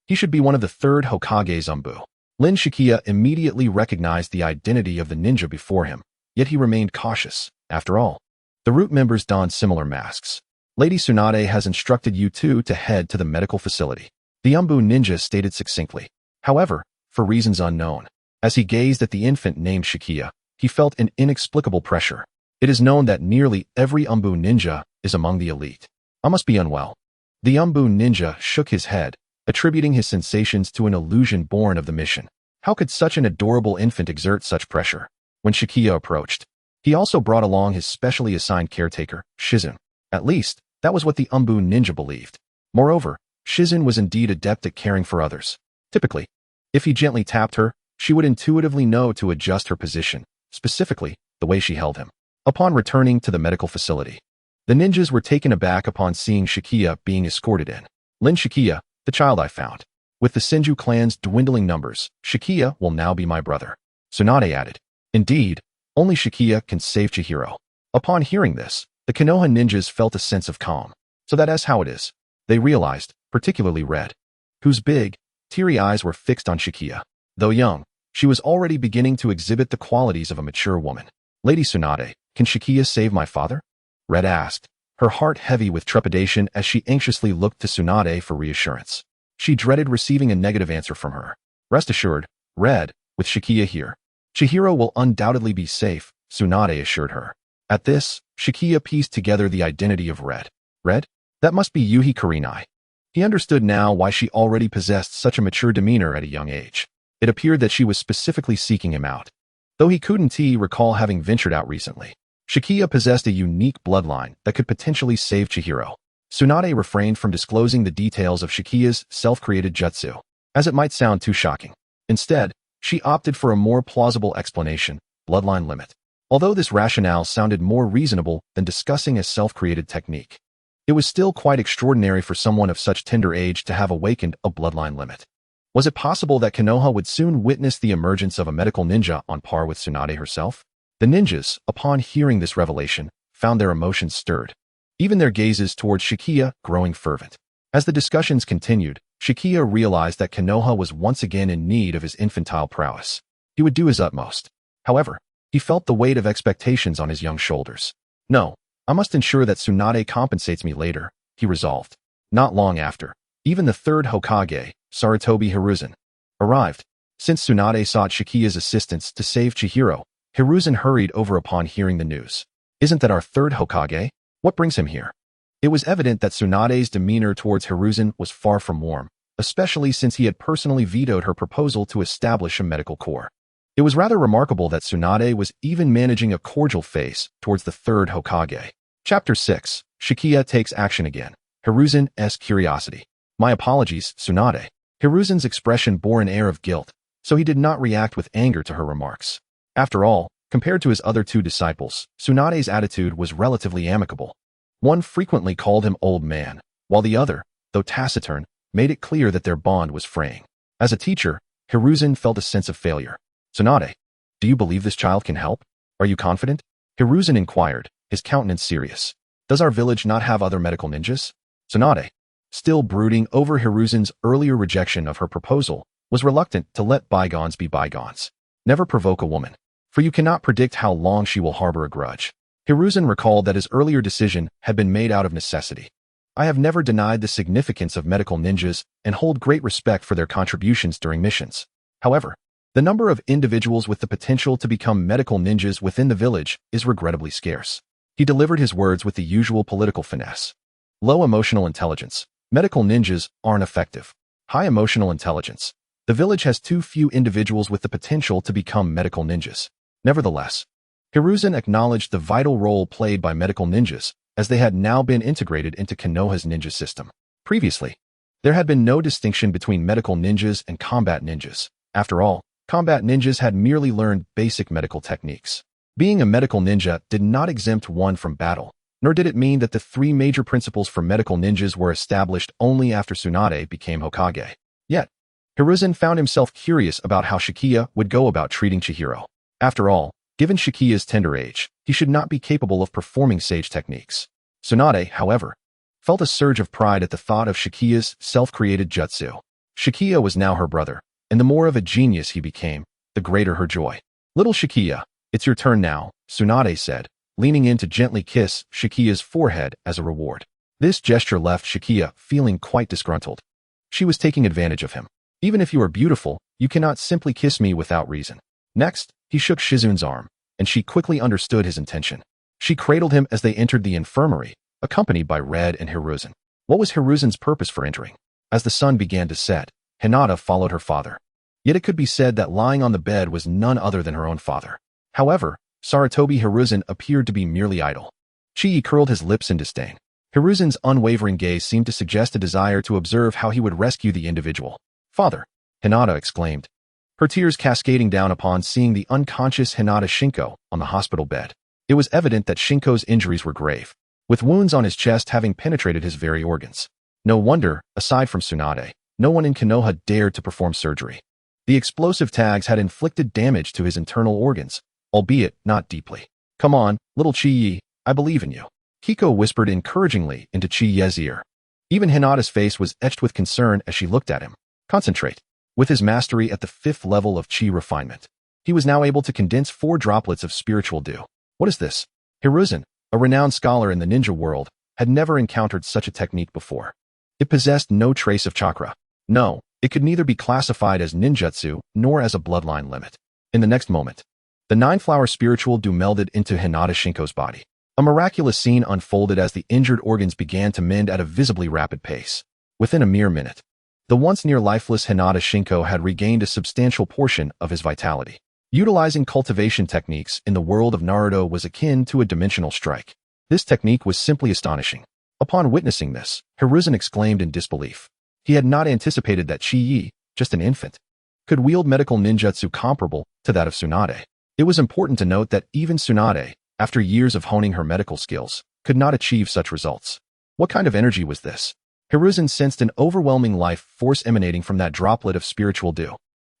he should be one of the third Hokage's Umbu. Lin Shichiya immediately recognized the identity of the ninja before him, yet he remained cautious. After all, the root members donned similar masks. Lady Tsunade has instructed you two to head to the medical facility, the Umbu ninja stated succinctly. However, for reasons unknown, as he gazed at the infant named Shichiya, he felt an inexplicable pressure. It is known that nearly every Umbu ninja is among the elite. I must be unwell. The Umbu ninja shook his head, attributing his sensations to an illusion born of the mission. How could such an adorable infant exert such pressure? When Shichiya approached, he also brought along his specially assigned caretaker, Shizune. At least, that was what the Umbu ninja believed. Moreover, Shizune was indeed adept at caring for others. Typically, if he gently tapped her, she would intuitively know to adjust her position, specifically, the way she held him. Upon returning to the medical facility, the ninjas were taken aback upon seeing Shichiya being escorted in. Lin Shichiya, the child I found. With the Senju clan's dwindling numbers, Shichiya will now be my brother. Tsunade added. Indeed, only Shichiya can save Chihiro. Upon hearing this, the Konoha ninjas felt a sense of calm. So that is how it is. They realized, particularly Red, whose big, teary eyes were fixed on Shichiya. Though young, she was already beginning to exhibit the qualities of a mature woman. Lady Tsunade, can Shichiya save my father? Red asked, her heart heavy with trepidation as she anxiously looked to Tsunade for reassurance. She dreaded receiving a negative answer from her. Rest assured, Red, with Shichiya here, Chihiro will undoubtedly be safe, Tsunade assured her. At this, Shichiya pieced together the identity of Red. Red? That must be Yuhi Kurenai. He understood now why she already possessed such a mature demeanor at a young age. It appeared that she was specifically seeking him out. Though he couldn't recall having ventured out recently, Shichiya possessed a unique bloodline that could potentially save Chihiro. Tsunade refrained from disclosing the details of Shichiya's self-created jutsu, as it might sound too shocking. Instead, she opted for a more plausible explanation, bloodline limit. Although this rationale sounded more reasonable than discussing a self-created technique, it was still quite extraordinary for someone of such tender age to have awakened a bloodline limit. Was it possible that Konoha would soon witness the emergence of a medical ninja on par with Tsunade herself? The ninjas, upon hearing this revelation, found their emotions stirred, even their gazes towards Shichiya growing fervent. As the discussions continued, Shichiya realized that Konoha was once again in need of his infantile prowess. He would do his utmost. However, he felt the weight of expectations on his young shoulders. No, I must ensure that Tsunade compensates me later, he resolved. Not long after, even the third Hokage, Sarutobi Hiruzen, arrived. Since Tsunade sought Shichiya's assistance to save Chihiro, Hiruzen hurried over upon hearing the news. Isn't that our third Hokage? What brings him here? It was evident that Tsunade's demeanor towards Hiruzen was far from warm, especially since he had personally vetoed her proposal to establish a medical corps. It was rather remarkable that Tsunade was even managing a cordial face towards the third Hokage. Chapter 6. Shichiya takes action again. Hiruzen's curiosity. My apologies, Tsunade. Hiruzen's expression bore an air of guilt, so he did not react with anger to her remarks. After all, compared to his other two disciples, Tsunade's attitude was relatively amicable. One frequently called him old man, while the other, though taciturn, made it clear that their bond was fraying. As a teacher, Hiruzen felt a sense of failure. Tsunade, do you believe this child can help? Are you confident? Hiruzen inquired, his countenance serious. Does our village not have other medical ninjas? Tsunade, still brooding over Hiruzen's earlier rejection of her proposal, was reluctant to let bygones be bygones. Never provoke a woman, for you cannot predict how long she will harbor a grudge. Hiruzen recalled that his earlier decision had been made out of necessity. I have never denied the significance of medical ninjas and hold great respect for their contributions during missions. However, the number of individuals with the potential to become medical ninjas within the village is regrettably scarce. He delivered his words with the usual political finesse. Low emotional intelligence. Medical ninjas aren't effective. High emotional intelligence. The village has too few individuals with the potential to become medical ninjas. Nevertheless, Hiruzen acknowledged the vital role played by medical ninjas, as they had now been integrated into Konoha's ninja system. Previously, there had been no distinction between medical ninjas and combat ninjas. After all, combat ninjas had merely learned basic medical techniques. Being a medical ninja did not exempt one from battle, nor did it mean that the three major principles for medical ninjas were established only after Tsunade became Hokage. Yet, Hiruzen found himself curious about how Shichiya would go about treating Chihiro. After all, given Shichiya's tender age, he should not be capable of performing sage techniques. Tsunade, however, felt a surge of pride at the thought of Shichiya's self-created jutsu. Shichiya was now her brother, and the more of a genius he became, the greater her joy. "Little Shichiya, it's your turn now," Tsunade said, leaning in to gently kiss Shichiya's forehead as a reward. This gesture left Shichiya feeling quite disgruntled. She was taking advantage of him. "Even if you are beautiful, you cannot simply kiss me without reason." Next, he shook Shizun's arm, and she quickly understood his intention. She cradled him as they entered the infirmary, accompanied by Red and Hiruzen. What was Hiruzen's purpose for entering? As the sun began to set, Hinata followed her father. Yet it could be said that lying on the bed was none other than her own father. However, Sarutobi Hiruzen appeared to be merely idle. Chi curled his lips in disdain. Hiruzen's unwavering gaze seemed to suggest a desire to observe how he would rescue the individual. "Father!" Hinata exclaimed, her tears cascading down upon seeing the unconscious Hinata Shinko on the hospital bed. It was evident that Shinko's injuries were grave, with wounds on his chest having penetrated his very organs. No wonder, aside from Tsunade, no one in Konoha dared to perform surgery. The explosive tags had inflicted damage to his internal organs, albeit not deeply. "Come on, little Chi-Yi, I believe in you," Kiko whispered encouragingly into Chi-Ye's ear. Even Hinata's face was etched with concern as she looked at him. "Concentrate." With his mastery at the 5th level of chi refinement, he was now able to condense 4 droplets of spiritual dew. What is this? Hiruzen, a renowned scholar in the ninja world, had never encountered such a technique before. It possessed no trace of chakra. No, it could neither be classified as ninjutsu nor as a bloodline limit. In the next moment, the 9-flower spiritual dew melded into Hinata Shinko's body. A miraculous scene unfolded as the injured organs began to mend at a visibly rapid pace. Within a mere minute, the once near lifeless Hinata Shinko had regained a substantial portion of his vitality. Utilizing cultivation techniques in the world of Naruto was akin to a dimensional strike. This technique was simply astonishing. Upon witnessing this, Hiruzen exclaimed in disbelief. He had not anticipated that Chi-Yi, just an infant, could wield medical ninjutsu comparable to that of Tsunade. It was important to note that even Tsunade, after years of honing her medical skills, could not achieve such results. What kind of energy was this? Hiruzen sensed an overwhelming life force emanating from that droplet of spiritual dew.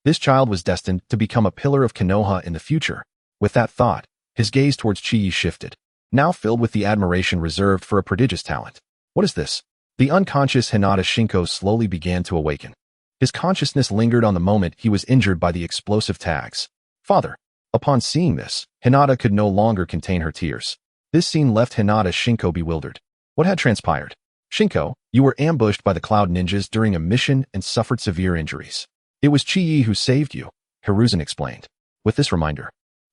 This child was destined to become a pillar of Konoha in the future. With that thought, his gaze towards Chi-Yi shifted, now filled with the admiration reserved for a prodigious talent. What is this? The unconscious Hinata Shinko slowly began to awaken. His consciousness lingered on the moment he was injured by the explosive tags. "Father." Upon seeing this, Hinata could no longer contain her tears. This scene left Hinata Shinko bewildered. What had transpired? "Shinko, you were ambushed by the Cloud Ninjas during a mission and suffered severe injuries. It was Chi-Yi who saved you," Hiruzen explained. With this reminder,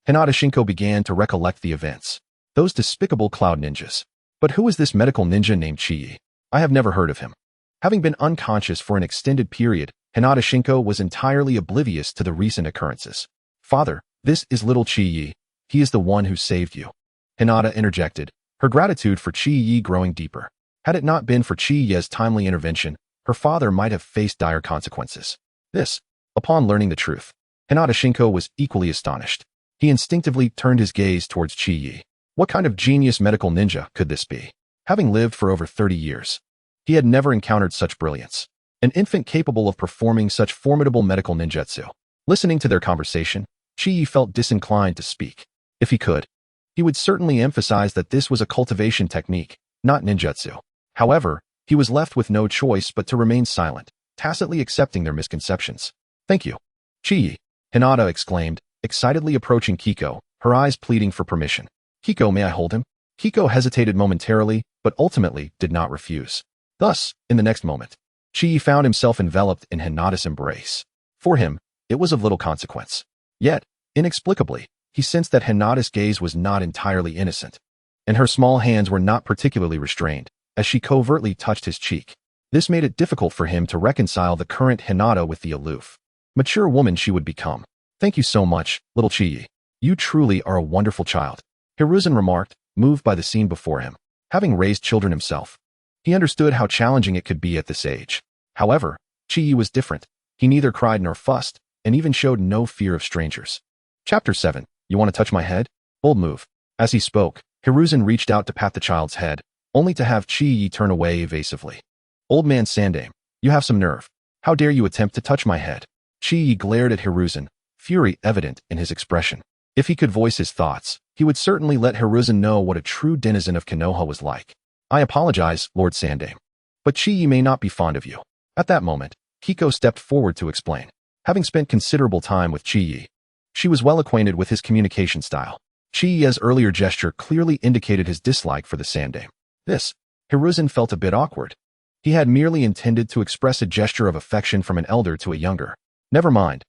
Hinata Shinko began to recollect the events. Those despicable Cloud Ninjas. But who is this medical ninja named Chi-Yi? I have never heard of him. Having been unconscious for an extended period, Hinata Shinko was entirely oblivious to the recent occurrences. "Father, this is little Chi-Yi. He is the one who saved you," Hinata interjected, her gratitude for Chi-Yi growing deeper. Had it not been for Chi-Yi's timely intervention, her father might have faced dire consequences. Upon learning the truth, Hinata Shinko was equally astonished. He instinctively turned his gaze towards Chi-Yi. What kind of genius medical ninja could this be? Having lived for over 30 years, he had never encountered such brilliance. An infant capable of performing such formidable medical ninjutsu. Listening to their conversation, Chi-Yi felt disinclined to speak. If he could, he would certainly emphasize that this was a cultivation technique, not ninjutsu. However, he was left with no choice but to remain silent, tacitly accepting their misconceptions. "Thank you, Chi-Yi," Hinata exclaimed, excitedly approaching Kiko, her eyes pleading for permission. "Kiko, may I hold him?" Kiko hesitated momentarily, but ultimately did not refuse. Thus, in the next moment, Chi found himself enveloped in Hinata's embrace. For him, it was of little consequence. Yet, inexplicably, he sensed that Hinata's gaze was not entirely innocent, and her small hands were not particularly restrained, as she covertly touched his cheek. This made it difficult for him to reconcile the current Hinata with the aloof, mature woman she would become. "Thank you so much, little Chi. You truly are a wonderful child," Hiruzen remarked, moved by the scene before him. Having raised children himself, he understood how challenging it could be at this age. However, Chi was different. He neither cried nor fussed, and even showed no fear of strangers. Chapter 7. You want to touch my head? Bold move. As he spoke, Hiruzen reached out to pat the child's head, only to have Chi turn away evasively. "Old man Sandame, you have some nerve. How dare you attempt to touch my head?" Chi glared at Hiruzen, fury evident in his expression. If he could voice his thoughts, he would certainly let Hiruzen know what a true denizen of Konoha was like. "I apologize, Lord Sandame, but Chi may not be fond of you." At that moment, Kiko stepped forward to explain. Having spent considerable time with Chi, she was well acquainted with his communication style. Chi's earlier gesture clearly indicated his dislike for the Sandame. This, Hiruzen felt a bit awkward. He had merely intended to express a gesture of affection from an elder to a younger. Never mind,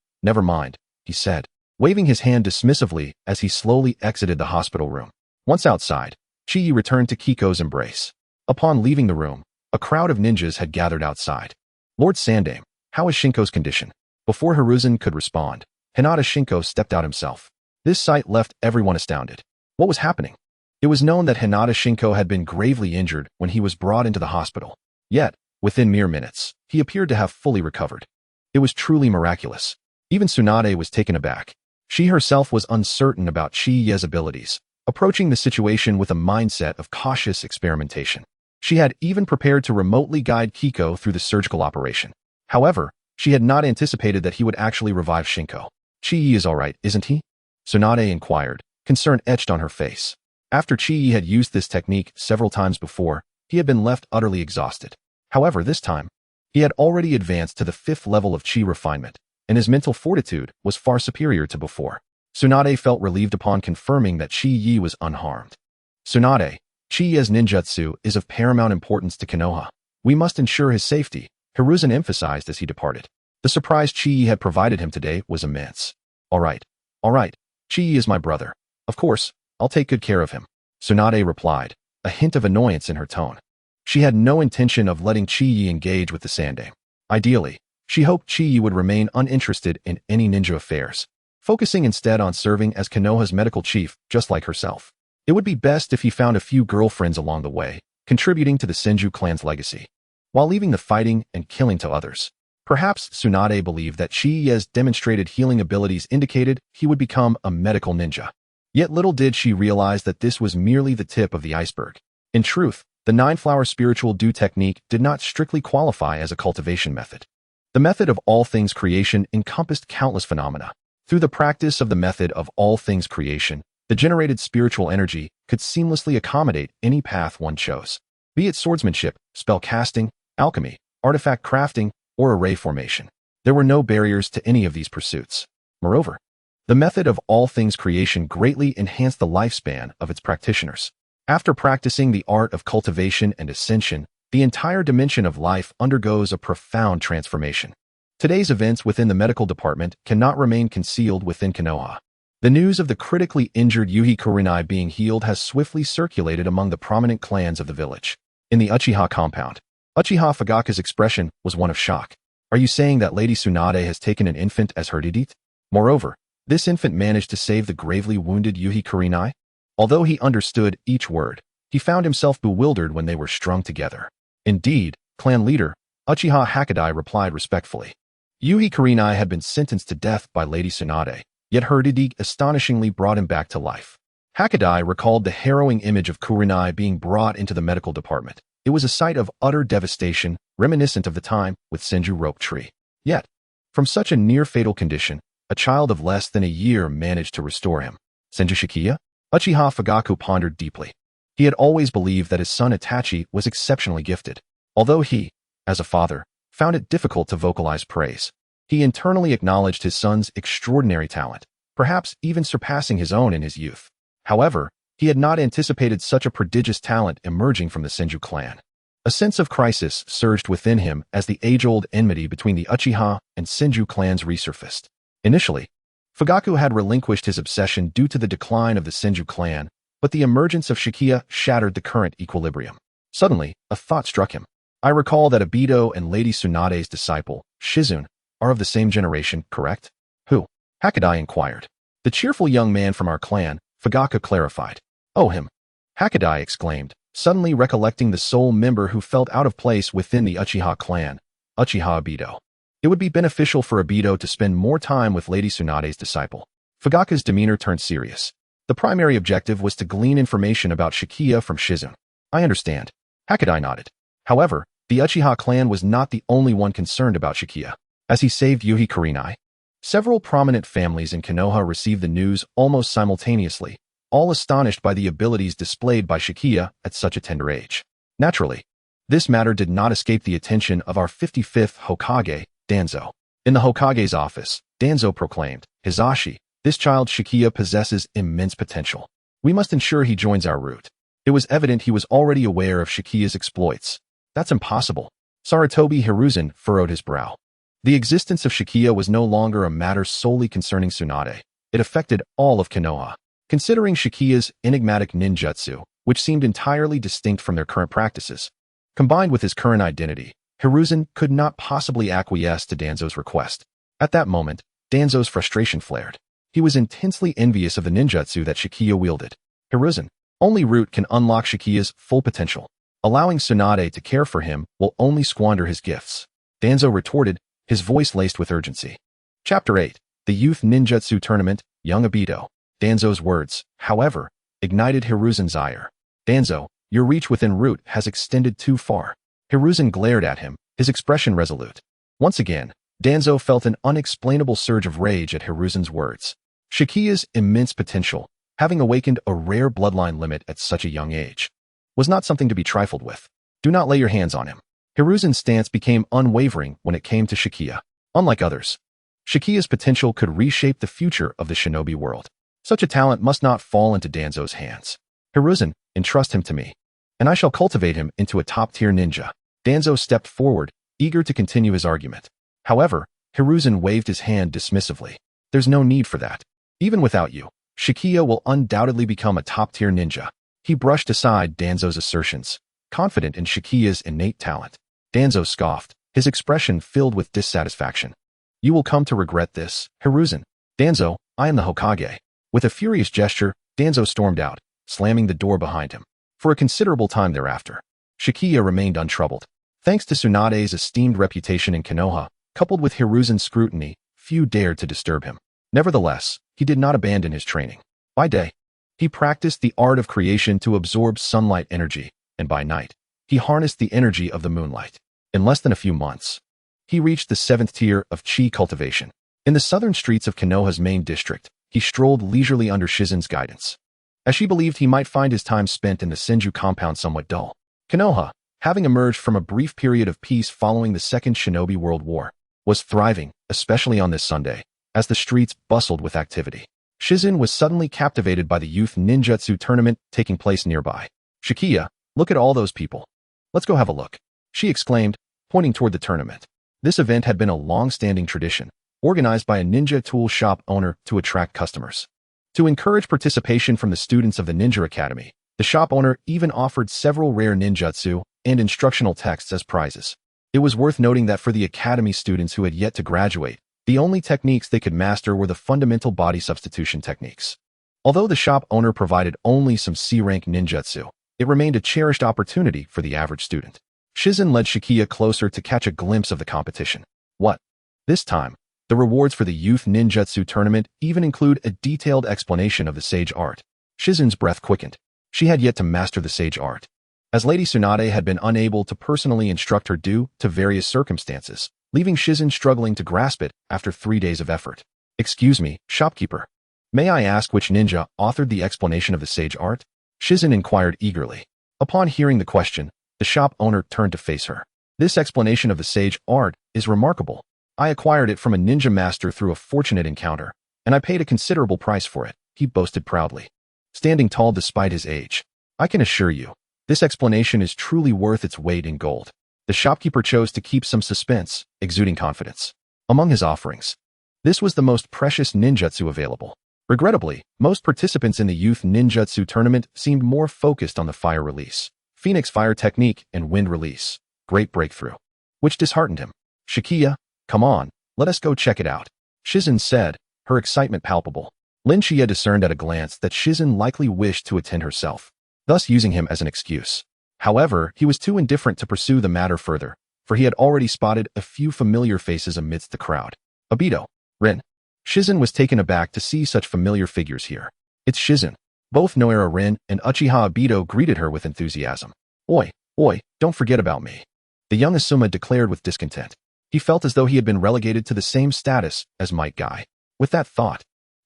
he said, waving his hand dismissively as he slowly exited the hospital room. Once outside, Chi returned to Kiko's embrace. Upon leaving the room, a crowd of ninjas had gathered outside. "Lord Sandame, how is Shinko's condition?" Before Hiruzen could respond, Hinata Shinko stepped out himself. This sight left everyone astounded. What was happening? It was known that Hinata Shinko had been gravely injured when he was brought into the hospital. Yet, within mere minutes, he appeared to have fully recovered. It was truly miraculous. Even Tsunade was taken aback. She herself was uncertain about Chi's abilities, approaching the situation with a mindset of cautious experimentation. She had even prepared to remotely guide Kiko through the surgical operation. However, she had not anticipated that he would actually revive Shinko. "Chi is all right, isn't he?" Tsunade inquired, concern etched on her face. After Chi had used this technique several times before, he had been left utterly exhausted. However, this time, he had already advanced to the 5th level of Chi refinement, and his mental fortitude was far superior to before. Tsunade felt relieved upon confirming that Chi was unharmed. "Tsunade, Chi's ninjutsu is of paramount importance to Konoha. We must ensure his safety," Hiruzen emphasized as he departed. The surprise Chi had provided him today was immense. All right. Chi is my brother. Of course, I'll take good care of him," Tsunade replied, a hint of annoyance in her tone. She had no intention of letting Chi engage with the Sandame. Ideally, she hoped Chi would remain uninterested in any ninja affairs, focusing instead on serving as Konoha's medical chief, just like herself. It would be best if he found a few girlfriends along the way, contributing to the Senju clan's legacy, while leaving the fighting and killing to others. Perhaps Tsunade believed that Chi's demonstrated healing abilities indicated he would become a medical ninja. Yet little did she realize that this was merely the tip of the iceberg. In truth, the 9-flower spiritual dew technique did not strictly qualify as a cultivation method. The method of all things creation encompassed countless phenomena. Through the practice of the method of all things creation, the generated spiritual energy could seamlessly accommodate any path one chose, be it swordsmanship, spell casting, alchemy, artifact crafting, or array formation. There were no barriers to any of these pursuits. Moreover, the method of all things creation greatly enhanced the lifespan of its practitioners. After practicing the art of cultivation and ascension, the entire dimension of life undergoes a profound transformation. Today's events within the medical department cannot remain concealed within Konoha. The news of the critically injured Yuhi Kurenai being healed has swiftly circulated among the prominent clans of the village. In the Uchiha compound, Uchiha Fugaku's expression was one of shock. "Are you saying that Lady Tsunade has taken an infant as her deity?" Moreover, this infant managed to save the gravely wounded Yuhi Kurenai? Although he understood each word, he found himself bewildered when they were strung together. Indeed, clan leader, Uchiha Hokage replied respectfully. Yuhi Kurenai had been sentenced to death by Lady Tsunade, yet her deity astonishingly brought him back to life. Hokage recalled the harrowing image of Kurenai being brought into the medical department. It was a sight of utter devastation, reminiscent of the time with Senju Rope Tree. Yet, from such a near-fatal condition, a child of less than a year managed to restore him. Senju Shichiya? Uchiha Fugaku pondered deeply. He had always believed that his son Itachi was exceptionally gifted, although he, as a father, found it difficult to vocalize praise. He internally acknowledged his son's extraordinary talent, perhaps even surpassing his own in his youth. However, he had not anticipated such a prodigious talent emerging from the Senju clan. A sense of crisis surged within him as the age-old enmity between the Uchiha and Senju clans resurfaced. Initially, Fugaku had relinquished his obsession due to the decline of the Senju clan, but the emergence of Shichiya shattered the current equilibrium. Suddenly, a thought struck him. I recall that Obito and Lady Tsunade's disciple, Shizune, are of the same generation, correct? Who? Hakadai inquired. The cheerful young man from our clan, Fugaku clarified. Oh, him. Hakadai exclaimed, suddenly recollecting the sole member who felt out of place within the Uchiha clan, Uchiha Obito. It would be beneficial for Obito to spend more time with Lady Tsunade's disciple. Fugaku's demeanor turned serious. The primary objective was to glean information about Shichiya from Shizune. I understand. Hakadai nodded. However, the Uchiha clan was not the only one concerned about Shichiya. As he saved Yuhi Kurenai, several prominent families in Konoha received the news almost simultaneously, all astonished by the abilities displayed by Shichiya at such a tender age. Naturally, this matter did not escape the attention of our 55th Hokage, Danzo. In the Hokage's office, Danzo proclaimed, Hizashi, this child Shichiya possesses immense potential. We must ensure he joins our route. It was evident he was already aware of Shichiya's exploits. That's impossible. Sarutobi Hiruzen furrowed his brow. The existence of Shichiya was no longer a matter solely concerning Tsunade. It affected all of Konoha. Considering Shichiya's enigmatic ninjutsu, which seemed entirely distinct from their current practices, combined with his current identity, Hiruzen could not possibly acquiesce to Danzo's request. At that moment, Danzo's frustration flared. He was intensely envious of the ninjutsu that Shichiya wielded. Hiruzen, only root can unlock Shichiya's full potential. Allowing Tsunade to care for him will only squander his gifts. Danzo retorted, his voice laced with urgency. Chapter 8. The Youth Ninjutsu Tournament, Young Obito. Danzo's words, however, ignited Hiruzen's ire. Danzo, your reach within root has extended too far. Hiruzen glared at him, his expression resolute. Once again, Danzo felt an unexplainable surge of rage at Hiruzen's words. Shichiya's immense potential, having awakened a rare bloodline limit at such a young age, was not something to be trifled with. Do not lay your hands on him. Hiruzen's stance became unwavering when it came to Shichiya. Unlike others, Shichiya's potential could reshape the future of the shinobi world. Such a talent must not fall into Danzo's hands. Hiruzen, entrust him to me, and I shall cultivate him into a top-tier ninja. Danzo stepped forward, eager to continue his argument. However, Hiruzen waved his hand dismissively. There's no need for that. Even without you, Shichiya will undoubtedly become a top-tier ninja. He brushed aside Danzo's assertions, confident in Shichiya's innate talent. Danzo scoffed, his expression filled with dissatisfaction. You will come to regret this, Hiruzen. Danzo, I am the Hokage. With a furious gesture, Danzo stormed out, slamming the door behind him. For a considerable time thereafter, Shichiya remained untroubled. Thanks to Tsunade's esteemed reputation in Konoha, coupled with Hiruzen's scrutiny, few dared to disturb him. Nevertheless, he did not abandon his training. By day, he practiced the art of creation to absorb sunlight energy, and by night, he harnessed the energy of the moonlight. In less than a few months, he reached the 7th tier of chi cultivation. In the southern streets of Konoha's main district, he strolled leisurely under Shizune's guidance, as she believed he might find his time spent in the Senju compound somewhat dull. Konoha, having emerged from a brief period of peace following the Second Shinobi World War, was thriving, especially on this Sunday, as the streets bustled with activity. Shizune was suddenly captivated by the youth ninjutsu tournament taking place nearby. Shichiya, look at all those people. Let's go have a look, she exclaimed, pointing toward the tournament. This event had been a long-standing tradition, organized by a ninja tool shop owner to attract customers. To encourage participation from the students of the Ninja Academy, the shop owner even offered several rare ninjutsu and instructional texts as prizes. It was worth noting that for the academy students who had yet to graduate, the only techniques they could master were the fundamental body substitution techniques. Although the shop owner provided only some C-rank ninjutsu, it remained a cherished opportunity for the average student. Shizune led Shichiya closer to catch a glimpse of the competition. What? This time, the rewards for the Youth Ninjutsu Tournament even include a detailed explanation of the Sage Art. Shizune's breath quickened. She had yet to master the Sage Art, as Lady Tsunade had been unable to personally instruct her due to various circumstances, leaving Shizune struggling to grasp it after 3 days of effort. Excuse me, shopkeeper. May I ask which ninja authored the explanation of the Sage Art? Shizune inquired eagerly. Upon hearing the question, the shop owner turned to face her. This explanation of the Sage Art is remarkable. I acquired it from a ninja master through a fortunate encounter, and I paid a considerable price for it, he boasted proudly, standing tall despite his age. I can assure you, This explanation is truly worth its weight in gold. The shopkeeper chose to keep some suspense, exuding confidence. Among his offerings, this was the most precious ninjutsu available. Regrettably, most participants in the youth ninjutsu tournament seemed more focused on the fire release, Phoenix fire technique, and wind release, great breakthrough, which disheartened him. Shichiya, come on, let us go check it out, Shizen said, her excitement palpable. Shichiya discerned at a glance that Shizen likely wished to attend herself, thus using him as an excuse. However, he was too indifferent to pursue the matter further, for he had already spotted a few familiar faces amidst the crowd. Obito, Rin. Shizen was taken aback to see such familiar figures here. It's Shizen. Both Noira Rin and Uchiha Obito greeted her with enthusiasm. Oi, don't forget about me, the young Asuma declared with discontent. He felt as though he had been relegated to the same status as Might Guy. With that thought,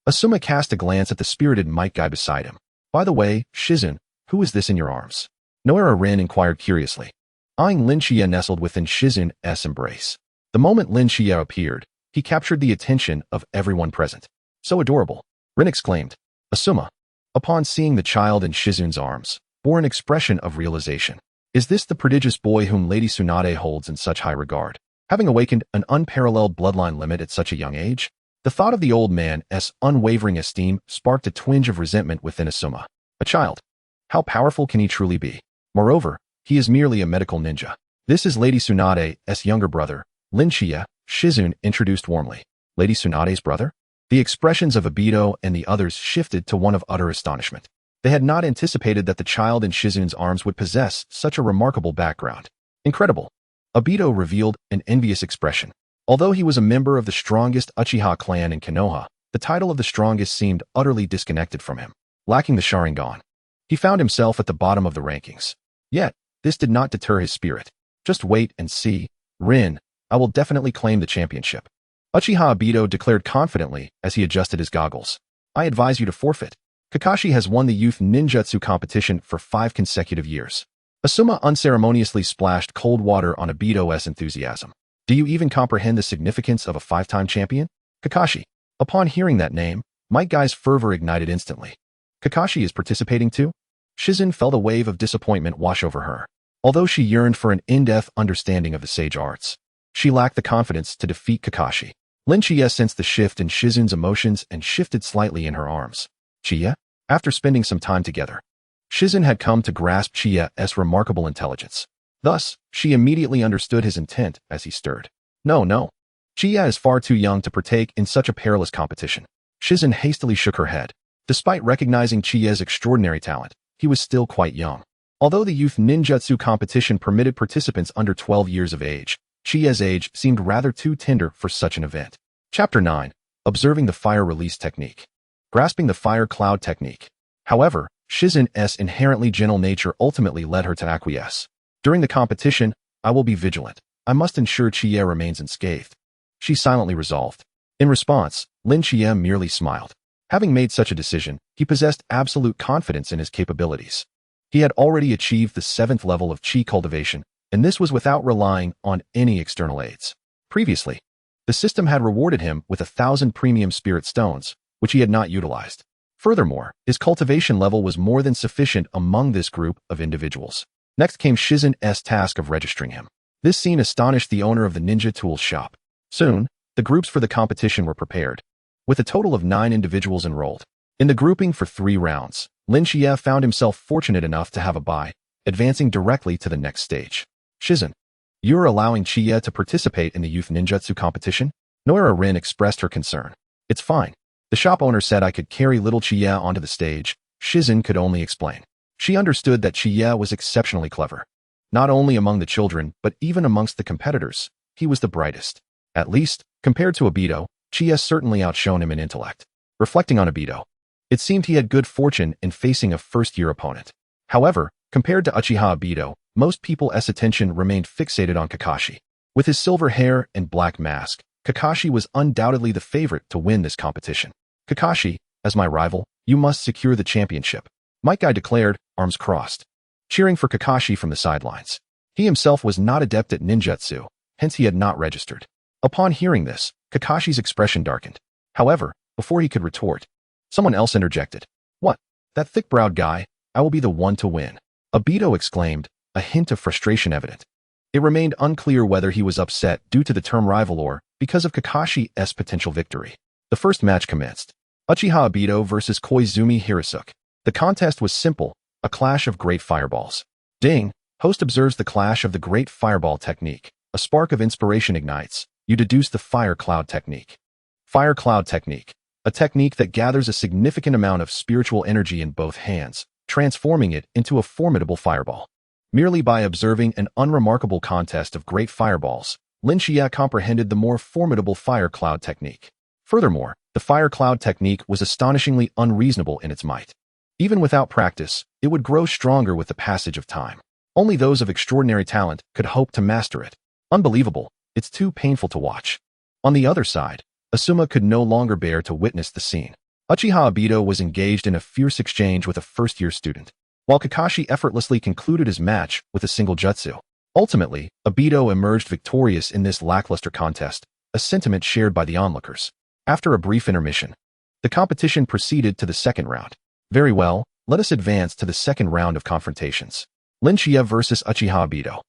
Asuma cast a glance at the spirited Might Guy beside him. By the way, Shizen, who is this in your arms? Noira Rin inquired curiously, eyeing Shichiya nestled within Shizen's embrace. The moment Shichiya appeared, he captured the attention of everyone present. So adorable, Rin exclaimed. Asuma, upon seeing the child in Shizen's arms, bore an expression of realization. Is this the prodigious boy whom Lady Tsunade holds in such high regard, having awakened an unparalleled bloodline limit at such a young age? The thought of the old man's unwavering esteem sparked a twinge of resentment within Asuma. A child. How powerful can he truly be? Moreover, he is merely a medical ninja. This is Lady Tsunade's younger brother, Shichiya, Shizen introduced warmly. Lady Tsunade's brother? The expressions of Obito and the others shifted to one of utter astonishment. They had not anticipated that the child in Shizen's arms would possess such a remarkable background. Incredible. Obito revealed an envious expression. Although he was a member of the strongest Uchiha clan in Konoha, the title of the strongest seemed utterly disconnected from him. Lacking the Sharingan, he found himself at the bottom of the rankings. Yet, this did not deter his spirit. Just wait and see, Rin, I will definitely claim the championship, Uchiha Obito declared confidently as he adjusted his goggles. I advise you to forfeit. Kakashi has won the youth ninjutsu competition for 5 consecutive years. Asuma unceremoniously splashed cold water on Obito's enthusiasm. Do you even comprehend the significance of a 5-time champion? Kakashi. Upon hearing that name, Might Guy's fervor ignited instantly. Kakashi is participating too? Shizen felt a wave of disappointment wash over her. Although she yearned for an in-depth understanding of the sage arts, she lacked the confidence to defeat Kakashi. Shichiya sensed the shift in Shizen's emotions and shifted slightly in her arms. Chiya? After spending some time together, Shizen had come to grasp Chiya's remarkable intelligence. Thus, she immediately understood his intent as he stirred. No. Chiya is far too young to partake in such a perilous competition. Shizen hastily shook her head. Despite recognizing Chiya's extraordinary talent, he was still quite young. Although the youth ninjutsu competition permitted participants under 12 years of age, Chiya's age seemed rather too tender for such an event. Chapter 9. Observing the Fire Release Technique. Grasping the Fire Cloud Technique. However, Shizen's inherently gentle nature ultimately led her to acquiesce. During the competition, I will be vigilant. I must ensure Chiya remains unscathed, she silently resolved. In response, Shichiya merely smiled. Having made such a decision, he possessed absolute confidence in his capabilities. He had already achieved the 7th level of chi cultivation, and this was without relying on any external aids. Previously, the system had rewarded him with 1,000 premium spirit stones, which he had not utilized. Furthermore, his cultivation level was more than sufficient among this group of individuals. Next came Shizen's task of registering him. This scene astonished the owner of the ninja tools shop. Soon, the groups for the competition were prepared, with a total of 9 individuals enrolled. In the grouping for 3 rounds, Shichiya found himself fortunate enough to have a bye, advancing directly to the next stage. Shizen, you are allowing Chiya to participate in the youth ninjutsu competition? Noira Rin expressed her concern. It's fine. The shop owner said I could carry little Chiya onto the stage. Shizen could only explain. She understood that Chiya was exceptionally clever. Not only among the children, but even amongst the competitors, he was the brightest. At least, compared to Obito, Chiya certainly outshone him in intellect. Reflecting on Obito, it seemed he had good fortune in facing a first-year opponent. However, compared to Uchiha Obito, most people's attention remained fixated on Kakashi. With his silver hair and black mask, Kakashi was undoubtedly the favorite to win this competition. Kakashi, as my rival, you must secure the championship, Might Guy declared, arms crossed, cheering for Kakashi from the sidelines. He himself was not adept at ninjutsu, hence he had not registered. Upon hearing this, Kakashi's expression darkened. However, before he could retort, someone else interjected. What? That thick-browed guy? I will be the one to win. Obito exclaimed, a hint of frustration evident. It remained unclear whether he was upset due to the term rival or because of Kakashi's potential victory. The first match commenced. Uchiha Obito versus Koizumi Hirusuke. The contest was simple, a clash of great fireballs. Ding! Host observes the clash of the great fireball technique. A spark of inspiration ignites. You deduce the fire cloud technique. Fire cloud technique. A technique that gathers a significant amount of spiritual energy in both hands, transforming it into a formidable fireball. Merely by observing an unremarkable contest of great fireballs, Shichiya comprehended the more formidable fire cloud technique. Furthermore, the fire cloud technique was astonishingly unreasonable in its might. Even without practice, it would grow stronger with the passage of time. Only those of extraordinary talent could hope to master it. Unbelievable, it's too painful to watch. On the other side, Asuma could no longer bear to witness the scene. Uchiha Obito was engaged in a fierce exchange with a first-year student, while Kakashi effortlessly concluded his match with a single jutsu. Ultimately, Obito emerged victorious in this lackluster contest, a sentiment shared by the onlookers. After a brief intermission, the competition proceeded to the second round. Very well, let us advance to the second round of confrontations. Shichiya versus Uchiha Obito.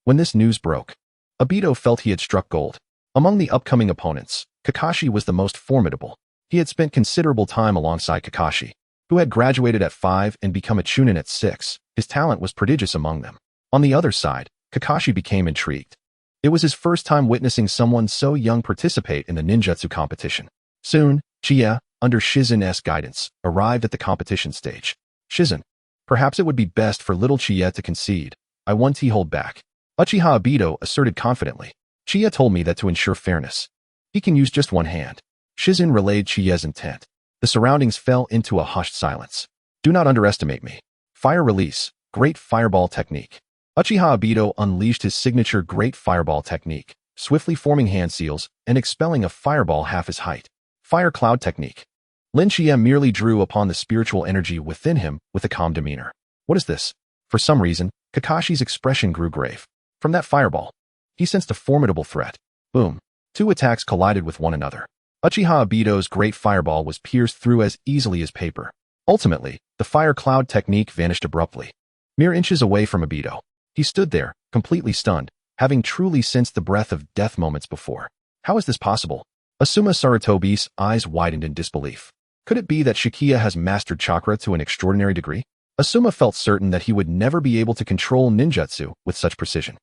When this news broke, Obito felt he had struck gold. Among the upcoming opponents, Kakashi was the most formidable. He had spent considerable time alongside Kakashi, who had graduated at 5 and become a Chunin at 6. His talent was prodigious among them. On the other side, Kakashi became intrigued. It was his first time witnessing someone so young participate in the ninjutsu competition. Soon, Shichiya, under Shizin's guidance, arrived at the competition stage. Shizin. Perhaps it would be best for little Shichiya to concede. I won't hold back. Uchiha Obito asserted confidently. Shichiya told me that to ensure fairness, he can use just one hand. Shizin relayed Chiya's intent. The surroundings fell into a hushed silence. Do not underestimate me. Fire release, great fireball technique. Uchiha Obito unleashed his signature great fireball technique, swiftly forming hand seals and expelling a fireball half his height. Fire cloud technique. Shichiya merely drew upon the spiritual energy within him with a calm demeanor. What is this? For some reason, Kakashi's expression grew grave. From that fireball, he sensed a formidable threat. Boom. Two attacks collided with one another. Uchiha Obito's great fireball was pierced through as easily as paper. Ultimately, the fire cloud technique vanished abruptly. Mere inches away from Obito, he stood there, completely stunned, having truly sensed the breath of death moments before. How is this possible? Asuma Sarutobi's eyes widened in disbelief. Could it be that Shichiya has mastered chakra to an extraordinary degree? Asuma felt certain that he would never be able to control ninjutsu with such precision.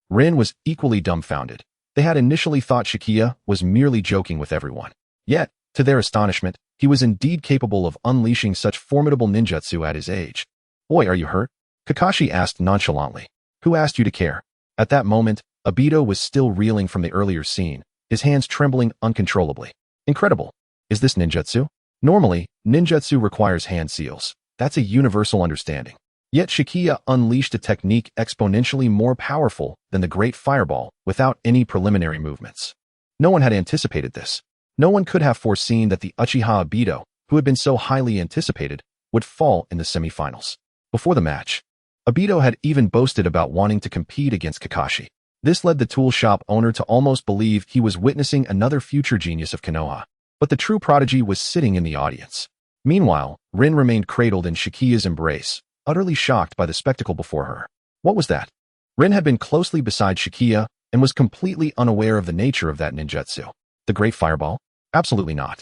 Rin was equally dumbfounded. They had initially thought Shichiya was merely joking with everyone. Yet, to their astonishment, he was indeed capable of unleashing such formidable ninjutsu at his age. Boy, are you hurt? Kakashi asked nonchalantly. Who asked you to care? At that moment, Obito was still reeling from the earlier scene, his hands trembling uncontrollably. Incredible. Is this ninjutsu? Normally, ninjutsu requires hand seals. That's a universal understanding. Yet Shichiya unleashed a technique exponentially more powerful than the Great Fireball without any preliminary movements. No one had anticipated this. No one could have foreseen that the Uchiha Obito, who had been so highly anticipated, would fall in the semifinals. Before the match, Obito had even boasted about wanting to compete against Kakashi. This led the tool shop owner to almost believe he was witnessing another future genius of Konoha. But the true prodigy was sitting in the audience. Meanwhile, Rin remained cradled in Shichiya's embrace, utterly shocked by the spectacle before her. What was that? Rin had been closely beside Shichiya and was completely unaware of the nature of that ninjutsu. The Great Fireball? Absolutely not.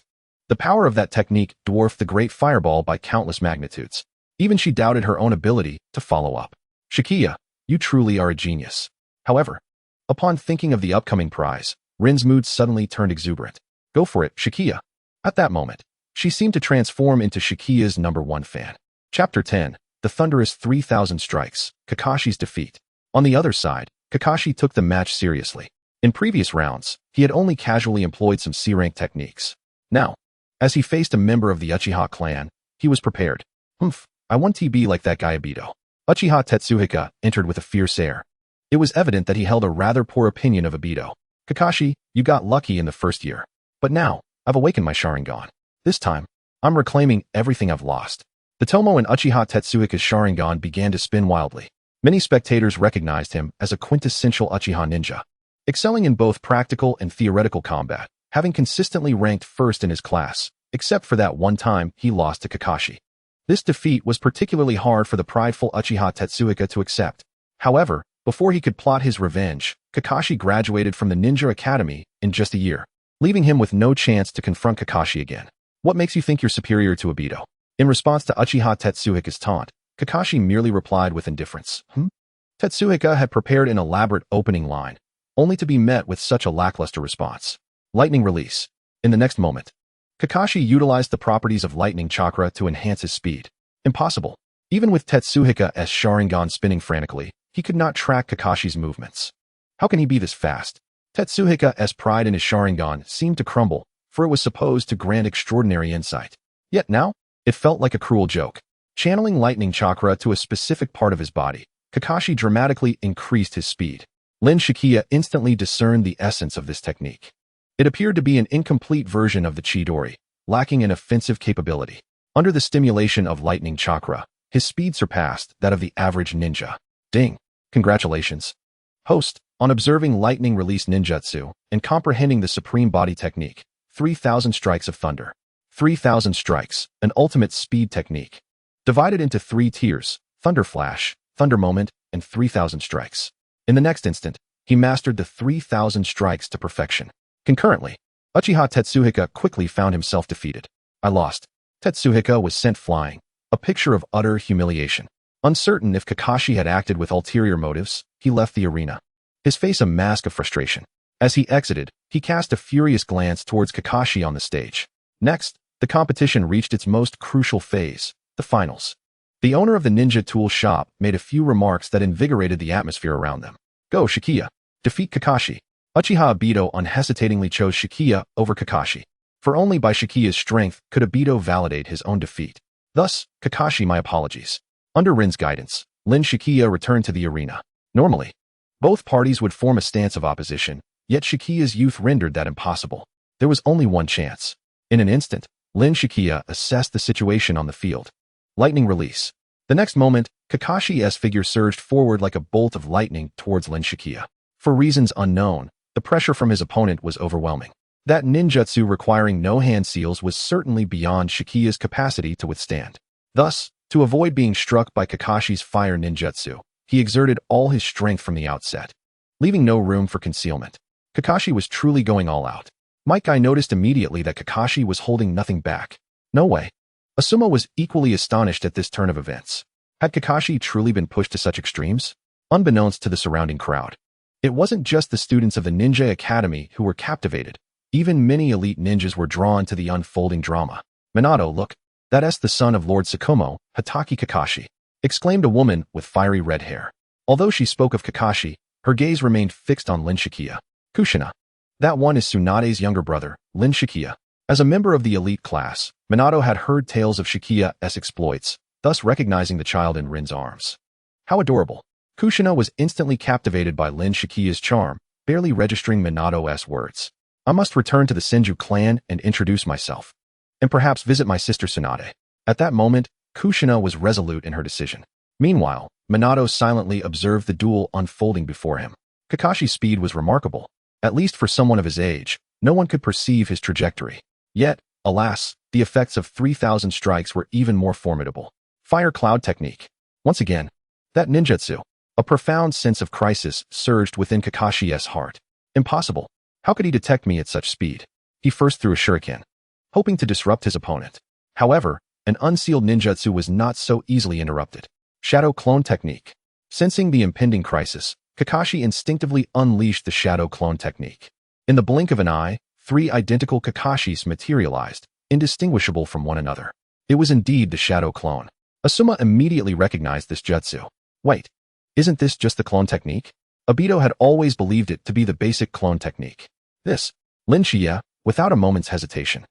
The power of that technique dwarfed the Great Fireball by countless magnitudes. Even she doubted her own ability to follow up. Shichiya, you truly are a genius. However, upon thinking of the upcoming prize, Rin's mood suddenly turned exuberant. Go for it, Shichiya. At that moment, she seemed to transform into Shichiya's #1 fan. Chapter 10. The Thunderous 3000 Strikes, Kakashi's Defeat. On the other side, Kakashi took the match seriously. In previous rounds, he had only casually employed some C-rank techniques. Now, as he faced a member of the Uchiha clan, he was prepared. I want to be like that guy Obito. Uchiha Tetsuhika entered with a fierce air. It was evident that he held a rather poor opinion of Obito. Kakashi, you got lucky in the first year. But now, I've awakened my Sharingan. This time, I'm reclaiming everything I've lost. The Tomo and Uchiha Tetsuhika's Sharingan began to spin wildly. Many spectators recognized him as a quintessential Uchiha ninja, excelling in both practical and theoretical combat, having consistently ranked first in his class, except for that one time he lost to Kakashi. This defeat was particularly hard for the prideful Uchiha Tetsuhiko to accept. However, before he could plot his revenge, Kakashi graduated from the Ninja Academy in just a year, leaving him with no chance to confront Kakashi again. What makes you think you're superior to Obito? In response to Uchiha Tetsuhiko's taunt, Kakashi merely replied with indifference. Tetsuhiko had prepared an elaborate opening line, only to be met with such a lackluster response. Lightning release. In the next moment, Kakashi utilized the properties of lightning chakra to enhance his speed. Impossible. Even with Tetsuhiko's Sharingan spinning frantically, he could not track Kakashi's movements. How can he be this fast? Tetsuhiko's pride in his Sharingan seemed to crumble, for it was supposed to grant extraordinary insight. Yet now, it felt like a cruel joke. Channeling lightning chakra to a specific part of his body, Kakashi dramatically increased his speed. Shichiya instantly discerned the essence of this technique. It appeared to be an incomplete version of the Chidori, lacking an offensive capability. Under the stimulation of lightning chakra, his speed surpassed that of the average ninja. Ding! Congratulations. Host, on observing lightning release ninjutsu and comprehending the supreme body technique, 3,000 strikes of thunder. 3,000 strikes, an ultimate speed technique. Divided into 3 tiers, Thunder Flash, Thunder Moment, and 3,000 strikes. In the next instant, he mastered the 3,000 strikes to perfection. Concurrently, Uchiha Tetsuhiko quickly found himself defeated. I lost. Tetsuhiko was sent flying, a picture of utter humiliation. Uncertain if Kakashi had acted with ulterior motives, he left the arena, his face a mask of frustration. As he exited, he cast a furious glance towards Kakashi on the stage. Next, the competition reached its most crucial phase, the finals. The owner of the ninja tool shop made a few remarks that invigorated the atmosphere around them. Go, Shichiya. Defeat Kakashi. Uchiha Obito unhesitatingly chose Shichiya over Kakashi, for only by Shichiya's strength could Obito validate his own defeat. Thus, Kakashi, my apologies. Under Rin's guidance, Shichiya returned to the arena. Normally, both parties would form a stance of opposition, yet Shichiya's youth rendered that impossible. There was only one chance. In an instant, Shichiya assessed the situation on the field. Lightning release. The next moment, Kakashi's figure surged forward like a bolt of lightning towards Shichiya. For reasons unknown, the pressure from his opponent was overwhelming. That ninjutsu requiring no hand seals was certainly beyond Shichiya's capacity to withstand. Thus, to avoid being struck by Kakashi's fire ninjutsu, he exerted all his strength from the outset, leaving no room for concealment. Kakashi was truly going all out. Mike noticed immediately that Kakashi was holding nothing back. No way. Asuma was equally astonished at this turn of events. Had Kakashi truly been pushed to such extremes? Unbeknownst to the surrounding crowd, it wasn't just the students of the Ninja Academy who were captivated. Even many elite ninjas were drawn to the unfolding drama. Minato, look, that's the son of Lord Tsukumo, Hatake Kakashi, exclaimed a woman with fiery red hair. Although she spoke of Kakashi, her gaze remained fixed on Shichiya. Kushina. That one is Tsunade's younger brother, Shichiya. As a member of the elite class, Minato had heard tales of Shichiya's exploits, thus recognizing the child in Rin's arms. How adorable. Kushina was instantly captivated by Shichiya's charm, barely registering Minato's words. I must return to the Senju clan and introduce myself. And perhaps visit my sister Tsunade. At that moment, Kushina was resolute in her decision. Meanwhile, Minato silently observed the duel unfolding before him. Kakashi's speed was remarkable. At least for someone of his age, no one could perceive his trajectory. Yet, alas, the effects of 3,000 strikes were even more formidable. Fire Cloud Technique. Once again, that ninjutsu. A profound sense of crisis surged within Kakashi's heart. Impossible. How could he detect me at such speed? He first threw a shuriken, hoping to disrupt his opponent. However, an unsealed ninjutsu was not so easily interrupted. Shadow Clone Technique. Sensing the impending crisis, Kakashi instinctively unleashed the Shadow Clone Technique. In the blink of an eye, 3 identical Kakashis materialized, indistinguishable from one another. It was indeed the Shadow Clone. Asuma immediately recognized this jutsu. Wait, isn't this just the clone technique? Obito had always believed it to be the basic clone technique. This, Shichiya, without a moment's hesitation,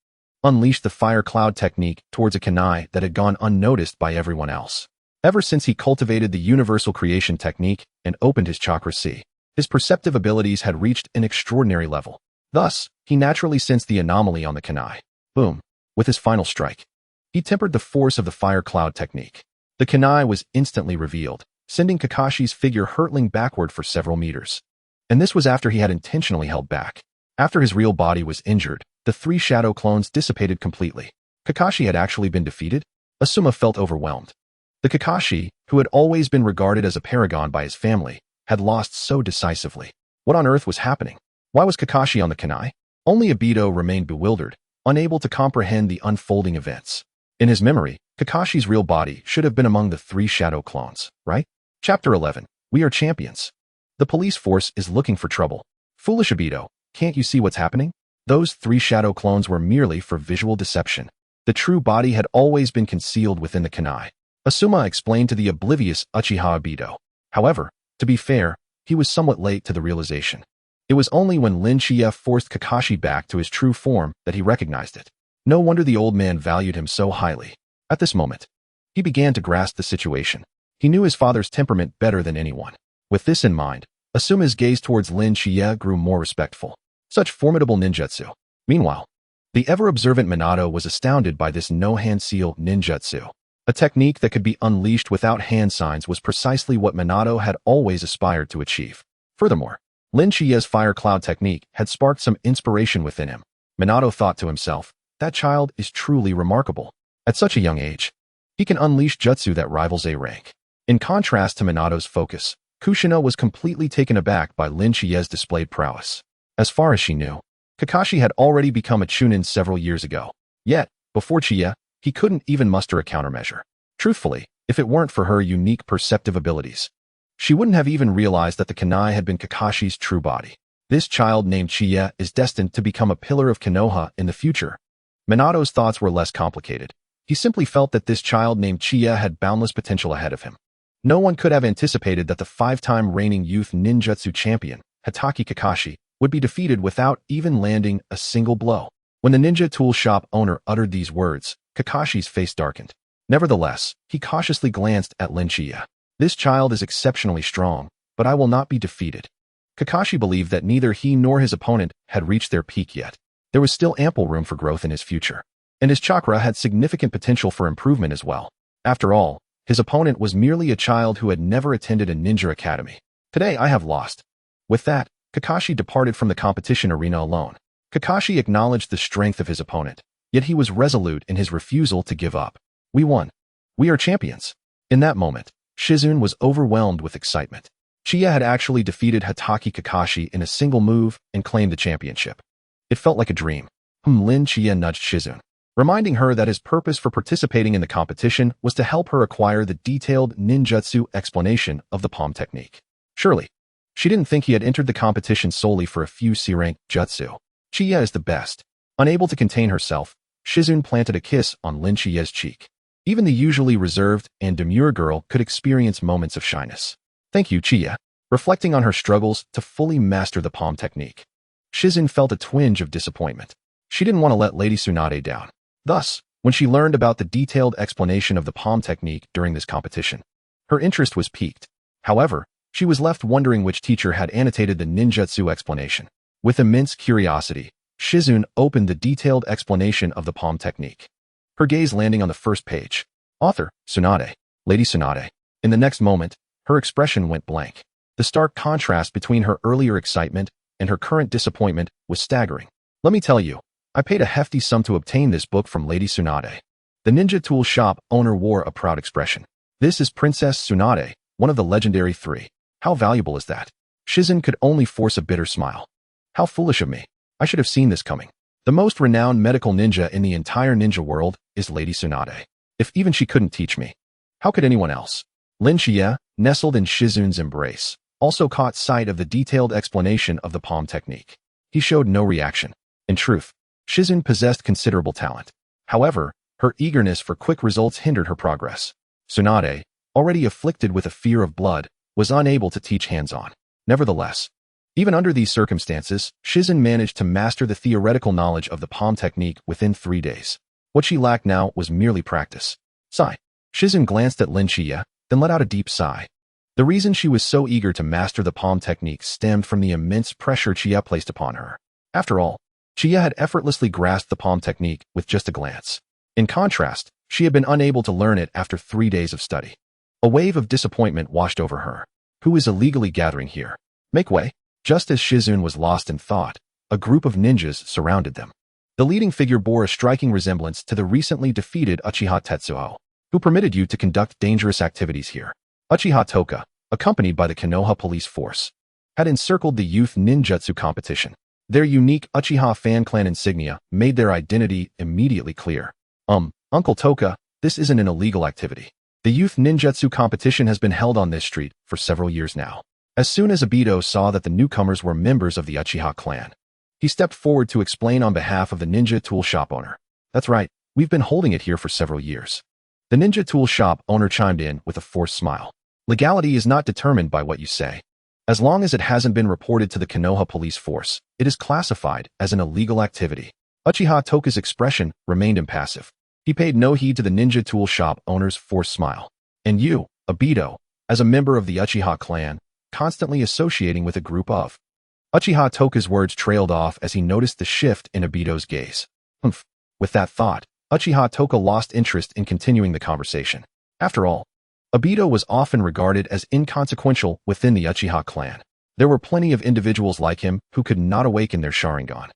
unleashed the Fire Cloud Technique towards a kunai that had gone unnoticed by everyone else. Ever since he cultivated the Universal Creation Technique and opened his chakra sea, his perceptive abilities had reached an extraordinary level. Thus, he naturally sensed the anomaly on the kunai. Boom. With his final strike, he tempered the force of the Fire Cloud Technique. The kunai was instantly revealed, sending Kakashi's figure hurtling backward for several meters. And this was after he had intentionally held back. After his real body was injured, the 3 shadow clones dissipated completely. Kakashi had actually been defeated? Asuma felt overwhelmed. The Kakashi, who had always been regarded as a paragon by his family, had lost so decisively. What on earth was happening? Why was Kakashi on the kunai? Only Obito remained bewildered, unable to comprehend the unfolding events. In his memory, Kakashi's real body should have been among the 3 shadow clones, right? Chapter 11. We are champions. The police force is looking for trouble. Foolish Obito, can't you see what's happening? Those 3 shadow clones were merely for visual deception. The true body had always been concealed within the kunai. Asuma explained to the oblivious Uchiha Obito. However, to be fair, he was somewhat late to the realization. It was only when Shichiya forced Kakashi back to his true form that he recognized it. No wonder the old man valued him so highly. At this moment, he began to grasp the situation. He knew his father's temperament better than anyone. With this in mind, Asuma's gaze towards Shichiya grew more respectful. Such formidable ninjutsu. Meanwhile, the ever-observant Minato was astounded by this no-hand seal ninjutsu. A technique that could be unleashed without hand signs was precisely what Minato had always aspired to achieve. Furthermore, Shichiya's fire cloud technique had sparked some inspiration within him. Minato thought to himself, that child is truly remarkable. At such a young age, he can unleash jutsu that rivals A rank. In contrast to Minato's focus, Kushina was completely taken aback by Shichiya's displayed prowess. As far as she knew, Kakashi had already become a chunin several years ago. Yet, before Shichiya, he couldn't even muster a countermeasure. Truthfully, if it weren't for her unique perceptive abilities, she wouldn't have even realized that the kunai had been Kakashi's true body. This child named Shichiya is destined to become a pillar of Konoha in the future. Minato's thoughts were less complicated. He simply felt that this child named Shichiya had boundless potential ahead of him. No one could have anticipated that the 5-time reigning youth ninjutsu champion, Hatake Kakashi, would be defeated without even landing a single blow. When the ninja tool shop owner uttered these words, Kakashi's face darkened. Nevertheless, he cautiously glanced at Shichiya. This child is exceptionally strong, but I will not be defeated. Kakashi believed that neither he nor his opponent had reached their peak yet. There was still ample room for growth in his future, and his chakra had significant potential for improvement as well. After all, his opponent was merely a child who had never attended a ninja academy. Today I have lost. With that, Kakashi departed from the competition arena alone. Kakashi acknowledged the strength of his opponent, yet he was resolute in his refusal to give up. We won. We are champions. In that moment, Shizune was overwhelmed with excitement. Shichiya had actually defeated Hatake Kakashi in a single move and claimed the championship. It felt like a dream. Shichiya nudged Shizune, reminding her that his purpose for participating in the competition was to help her acquire the detailed ninjutsu explanation of the palm technique. Surely, she didn't think he had entered the competition solely for a few C-rank jutsu. Shichiya is the best. Unable to contain herself, Shizune planted a kiss on Shichiya's cheek. Even the usually reserved and demure girl could experience moments of shyness. Thank you, Shichiya. Reflecting on her struggles to fully master the palm technique, Shizune felt a twinge of disappointment. She didn't want to let Lady Tsunade down. Thus, when she learned about the detailed explanation of the palm technique during this competition, her interest was piqued. However, she was left wondering which teacher had annotated the ninjutsu explanation. With immense curiosity, Shizune opened the detailed explanation of the palm technique, her gaze landing on the first page. Author, Tsunade. Lady Tsunade. In the next moment, her expression went blank. The stark contrast between her earlier excitement and her current disappointment was staggering. Let me tell you, I paid a hefty sum to obtain this book from Lady Tsunade. The ninja tool shop owner wore a proud expression. This is Princess Tsunade, one of the legendary 3. How valuable is that? Shizune could only force a bitter smile. How foolish of me. I should have seen this coming. The most renowned medical ninja in the entire ninja world is Lady Tsunade. If even she couldn't teach me, how could anyone else? Shichiya, nestled in Shizune's embrace, also caught sight of the detailed explanation of the palm technique. He showed no reaction. In truth, Shizune possessed considerable talent. However, her eagerness for quick results hindered her progress. Tsunade, already afflicted with a fear of blood, was unable to teach hands-on. Nevertheless, even under these circumstances, Shizune managed to master the theoretical knowledge of the palm technique within 3 days. What she lacked now was merely practice. Sigh. Shizune glanced at Shichiya, then let out a deep sigh. The reason she was so eager to master the palm technique stemmed from the immense pressure Shichiya placed upon her. After all, Shichiya had effortlessly grasped the palm technique with just a glance. In contrast, she had been unable to learn it after 3 days of study. A wave of disappointment washed over her. Who is illegally gathering here? Make way. Just as Shizune was lost in thought, a group of ninjas surrounded them. The leading figure bore a striking resemblance to the recently defeated Uchiha Tetsuo. Who permitted you to conduct dangerous activities here? Uchiha Toka, accompanied by the Konoha police force, had encircled the youth ninjutsu competition. Their unique Uchiha fan clan insignia made their identity immediately clear. Uncle Toka, this isn't an illegal activity. The youth ninjutsu competition has been held on this street for several years now. As soon as Obito saw that the newcomers were members of the Uchiha clan, he stepped forward to explain on behalf of the ninja tool shop owner. That's right, we've been holding it here for several years. The ninja tool shop owner chimed in with a forced smile. Legality is not determined by what you say. As long as it hasn't been reported to the Konoha police force, it is classified as an illegal activity. Uchiha Toka's expression remained impassive. He paid no heed to the ninja tool shop owner's forced smile. And you, Obito, as a member of the Uchiha clan, constantly associating with a group of. Uchiha Toka's words trailed off as he noticed the shift in Obito's gaze. With that thought, Uchiha Toka lost interest in continuing the conversation. After all, Obito was often regarded as inconsequential within the Uchiha clan. There were plenty of individuals like him who could not awaken their Sharingan,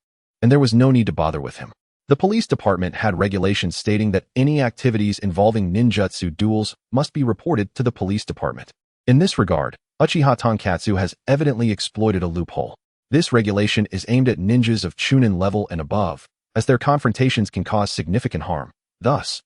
and there was no need to bother with him. The police department had regulations stating that any activities involving ninjutsu duels must be reported to the police department. In this regard, Uchiha Tonkatsu has evidently exploited a loophole. This regulation is aimed at ninjas of Chunin level and above, as their confrontations can cause significant harm. Thus,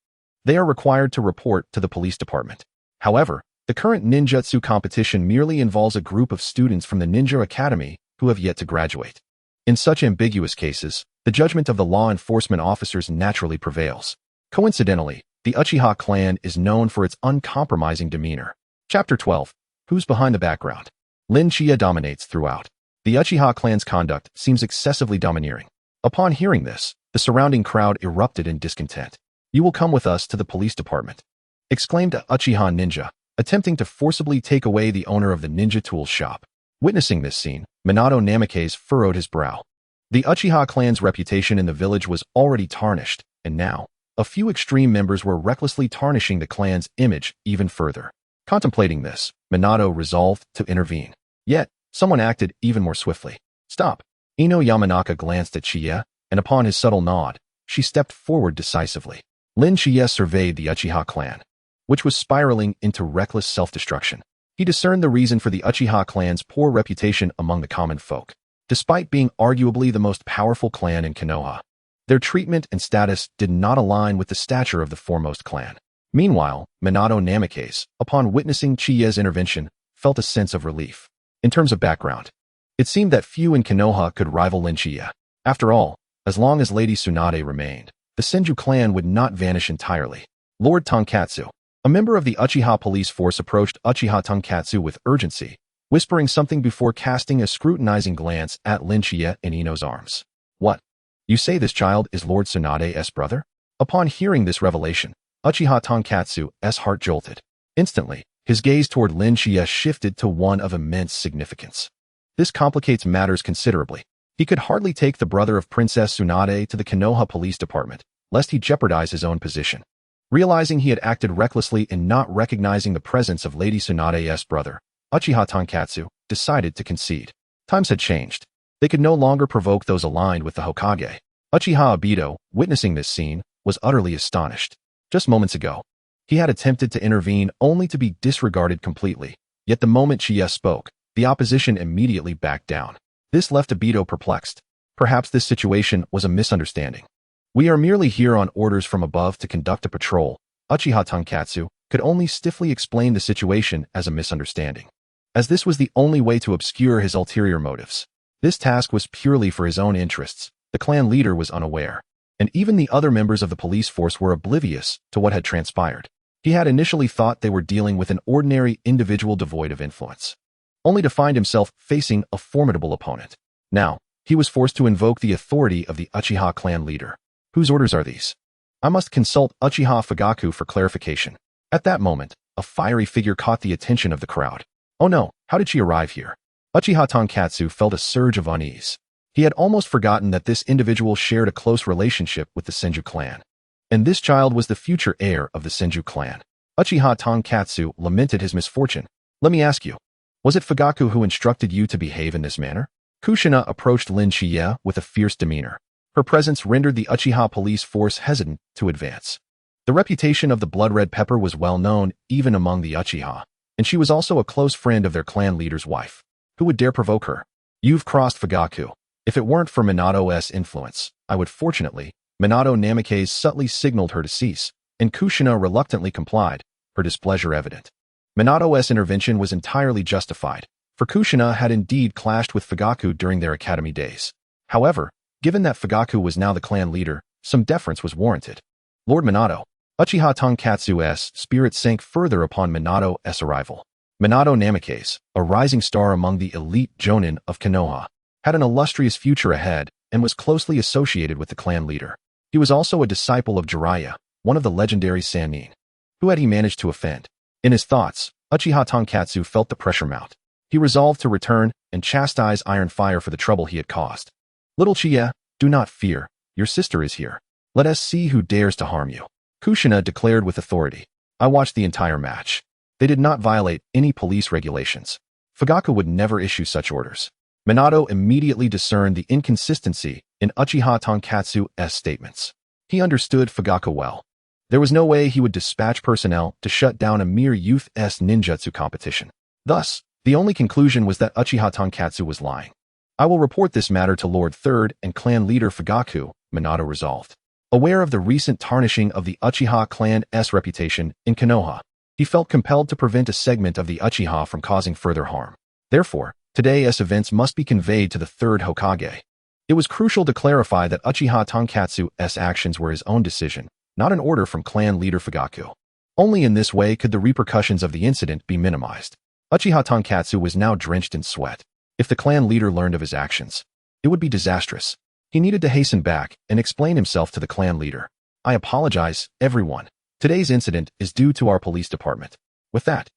they are required to report to the police department. However, the current ninjutsu competition merely involves a group of students from the Ninja Academy who have yet to graduate. In such ambiguous cases, the judgment of the law enforcement officers naturally prevails. Coincidentally, the Uchiha clan is known for its uncompromising demeanor. Chapter 12. Who's behind the background? Shichiya dominates throughout. The Uchiha clan's conduct seems excessively domineering. Upon hearing this, the surrounding crowd erupted in discontent. You will come with us to the police department, exclaimed a Uchiha ninja, attempting to forcibly take away the owner of the ninja tool shop. Witnessing this scene, Minato Namikaze furrowed his brow. The Uchiha clan's reputation in the village was already tarnished, and now, a few extreme members were recklessly tarnishing the clan's image even further. Contemplating this, Minato resolved to intervene. Yet, someone acted even more swiftly. Stop. Ino Yamanaka glanced at Shichiya, and upon his subtle nod, she stepped forward decisively. Shichiya surveyed the Uchiha clan, which was spiraling into reckless self-destruction. He discerned the reason for the Uchiha clan's poor reputation among the common folk. Despite being arguably the most powerful clan in Konoha, their treatment and status did not align with the stature of the foremost clan. Meanwhile, Minato Namikaze, upon witnessing Shichiya's intervention, felt a sense of relief. In terms of background, it seemed that few in Konoha could rival Shichiya. After all, as long as Lady Tsunade remained, the Senju clan would not vanish entirely. Lord Tonkatsu, a member of the Uchiha police force, approached Uchiha Tonkatsu with urgency, whispering something before casting a scrutinizing glance at Shichiya in Ino's arms. What? You say this child is Lord Tsunade's brother? Upon hearing this revelation, Uchiha Tonkatsu's heart jolted. Instantly, his gaze toward Shichiya shifted to one of immense significance. This complicates matters considerably. He could hardly take the brother of Princess Tsunade to the Konoha police department, lest he jeopardize his own position. Realizing he had acted recklessly in not recognizing the presence of Lady Tsunade's brother, Uchiha Tonkatsu decided to concede. Times had changed. They could no longer provoke those aligned with the Hokage. Uchiha Obito, witnessing this scene, was utterly astonished. Just moments ago, he had attempted to intervene only to be disregarded completely. Yet the moment Shichiya spoke, the opposition immediately backed down. This left Obito perplexed. Perhaps this situation was a misunderstanding. We are merely here on orders from above to conduct a patrol. Uchiha Tonkatsu could only stiffly explain the situation as a misunderstanding, as this was the only way to obscure his ulterior motives. This task was purely for his own interests. The clan leader was unaware, and even the other members of the police force were oblivious to what had transpired. He had initially thought they were dealing with an ordinary individual devoid of influence, only to find himself facing a formidable opponent. Now, he was forced to invoke the authority of the Uchiha clan leader. Whose orders are these? I must consult Uchiha Fugaku for clarification. At that moment, a fiery figure caught the attention of the crowd. Oh no, how did she arrive here? Uchiha Tonkatsu felt a surge of unease. He had almost forgotten that this individual shared a close relationship with the Senju clan, and this child was the future heir of the Senju clan. Uchiha Tonkatsu lamented his misfortune. Let me ask you, was it Fugaku who instructed you to behave in this manner? Kushina approached Shichiya with a fierce demeanor. Her presence rendered the Uchiha police force hesitant to advance. The reputation of the Blood Red Pepper was well known even among the Uchiha, and she was also a close friend of their clan leader's wife. Who would dare provoke her? You've crossed Fugaku. If it weren't for Minato's influence, I would. Fortunately, Minato Namikaze subtly signaled her to cease, and Kushina reluctantly complied, her displeasure evident. Minato's intervention was entirely justified, for Kushina had indeed clashed with Fugaku during their academy days. However, given that Fugaku was now the clan leader, some deference was warranted. Lord Minato. Uchiha Tonkatsu's spirit sank further upon Minato's arrival. Minato Namikaze, a rising star among the elite jonin of Konoha, had an illustrious future ahead and was closely associated with the clan leader. He was also a disciple of Jiraiya, one of the legendary Sannin. Who had he managed to offend? In his thoughts, Uchiha Tonkatsu felt the pressure mount. He resolved to return and chastise Iron Fire for the trouble he had caused. Little Chiya, do not fear, your sister is here. Let us see who dares to harm you. Kushina declared with authority. I watched the entire match. They did not violate any police regulations. Fugaku would never issue such orders. Minato immediately discerned the inconsistency in Uchiha Tonkatsu's statements. He understood Fugaku well. There was no way he would dispatch personnel to shut down a mere youth's ninjutsu competition. Thus, the only conclusion was that Uchiha Tonkatsu was lying. I will report this matter to Lord Third and clan leader Fugaku, Minato resolved. Aware of the recent tarnishing of the Uchiha clan's reputation in Konoha, he felt compelled to prevent a segment of the Uchiha from causing further harm. Therefore, today's events must be conveyed to the third Hokage. It was crucial to clarify that Uchiha Tonkatsu's actions were his own decision, not an order from clan leader Fugaku. Only in this way could the repercussions of the incident be minimized. Uchiha Tonkatsu was now drenched in sweat. If the clan leader learned of his actions, it would be disastrous. He needed to hasten back and explain himself to the clan leader. I apologize, everyone. Today's incident is due to our police department. With that,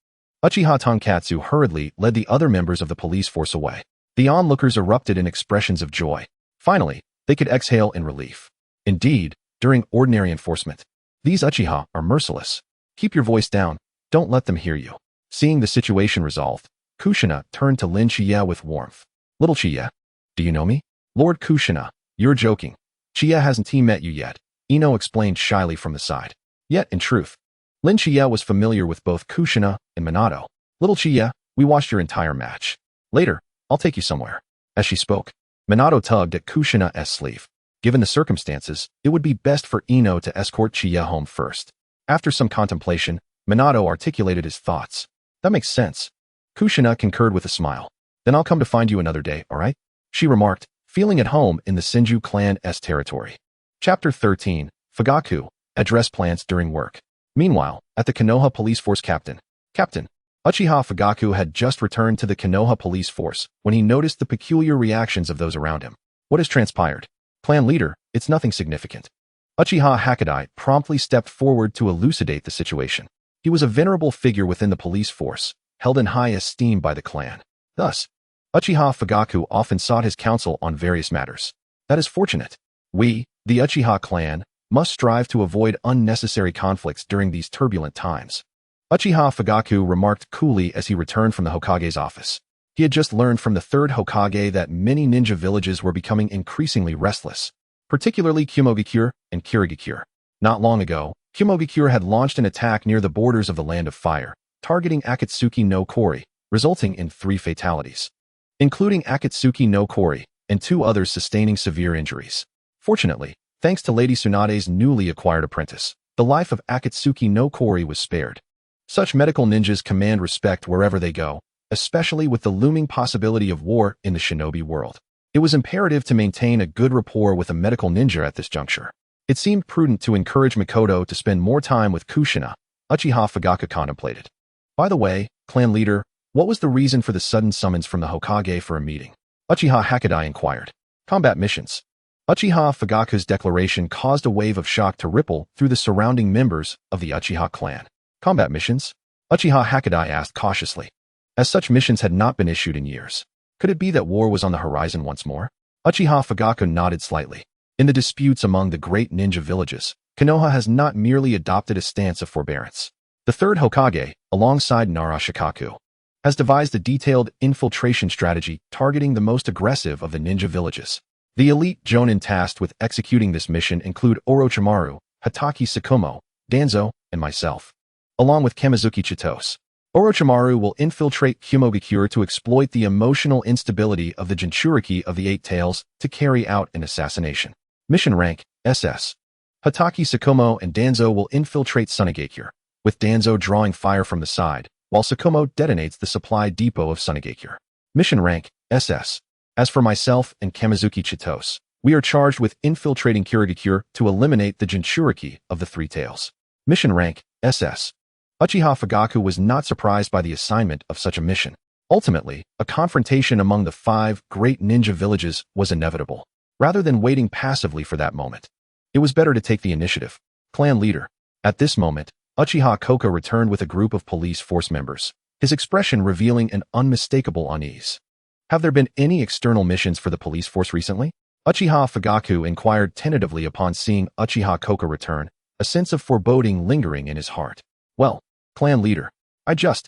Uchiha Tonkatsu hurriedly led the other members of the police force away. The onlookers erupted in expressions of joy. Finally, they could exhale in relief. Indeed, during ordinary enforcement, these Uchiha are merciless. Keep your voice down. Don't let them hear you. Seeing the situation resolved, Kushina turned to Lin Chiya with warmth. Little Chiya, do you know me? Lord Kushina, you're joking. Chiya hasn't met you yet, Ino explained shyly from the side. Yet, in truth, Lin Chiya was familiar with both Kushina and Minato. Little Chiya, we watched your entire match. Later, I'll take you somewhere. As she spoke, Minato tugged at Kushina's sleeve. Given the circumstances, it would be best for Ino to escort Chiya home first. After some contemplation, Minato articulated his thoughts. That makes sense. Kushina concurred with a smile. Then I'll come to find you another day, alright? She remarked, feeling at home in the Senju clan's territory. Chapter 13, Fugaku, address plants during work. Meanwhile, at the Konoha police force Captain Uchiha Fugaku had just returned to the Konoha police force when he noticed the peculiar reactions of those around him. What has transpired? Clan leader, it's nothing significant. Uchiha Hakadai promptly stepped forward to elucidate the situation. He was a venerable figure within the police force, held in high esteem by the clan. Thus, Uchiha Fugaku often sought his counsel on various matters. That is fortunate. We, the Uchiha clan, must strive to avoid unnecessary conflicts during these turbulent times. Uchiha Fugaku remarked coolly as he returned from the Hokage's office. He had just learned from the third Hokage that many ninja villages were becoming increasingly restless, particularly Kumogakure and Kirigakure. Not long ago, Kumogakure had launched an attack near the borders of the Land of Fire, targeting Atsutsuki no Kori, resulting in 3 fatalities, including Atsutsuki no Kori and 2 others sustaining severe injuries. Fortunately, thanks to Lady Tsunade's newly acquired apprentice, the life of Atsutsuki no Kori was spared. Such medical ninjas command respect wherever they go, especially with the looming possibility of war in the shinobi world. It was imperative to maintain a good rapport with a medical ninja at this juncture. It seemed prudent to encourage Mikoto to spend more time with Kushina, Uchiha Fugaku contemplated. By the way, clan leader, what was the reason for the sudden summons from the Hokage for a meeting? Uchiha Hakadai inquired. Combat missions. Uchiha Fugaku's declaration caused a wave of shock to ripple through the surrounding members of the Uchiha clan. Combat missions? Uchiha Hakadai asked cautiously, as such missions had not been issued in years. Could it be that war was on the horizon once more? Uchiha Fugaku nodded slightly. In the disputes among the great ninja villages, Konoha has not merely adopted a stance of forbearance. The third Hokage, alongside Nara Shikaku, has devised a detailed infiltration strategy targeting the most aggressive of the ninja villages. The elite jonin tasked with executing this mission include Orochimaru, Hatake Tsukumo, Danzo, and myself, along with Kamizuki Chitose. Orochimaru will infiltrate Kumogakure to exploit the emotional instability of the Jinchuriki of the Eight Tails to carry out an assassination. Mission rank, SS. Hatake Sakomo and Danzo will infiltrate Sunagakure, with Danzo drawing fire from the side, while Sakomo detonates the supply depot of Sunagakure. Mission rank, SS. As for myself and Kamizuki Chitose, we are charged with infiltrating Kurogakure to eliminate the Jinchuriki of the Three Tails. Mission rank, SS. Uchiha Fugaku was not surprised by the assignment of such a mission. Ultimately, a confrontation among the 5 great ninja villages was inevitable. Rather than waiting passively for that moment, it was better to take the initiative. Clan leader. At this moment, Uchiha Koka returned with a group of police force members, his expression revealing an unmistakable unease. Have there been any external missions for the police force recently? Uchiha Fugaku inquired tentatively upon seeing Uchiha Koka return, a sense of foreboding lingering in his heart. Well, clan leader, Uchiha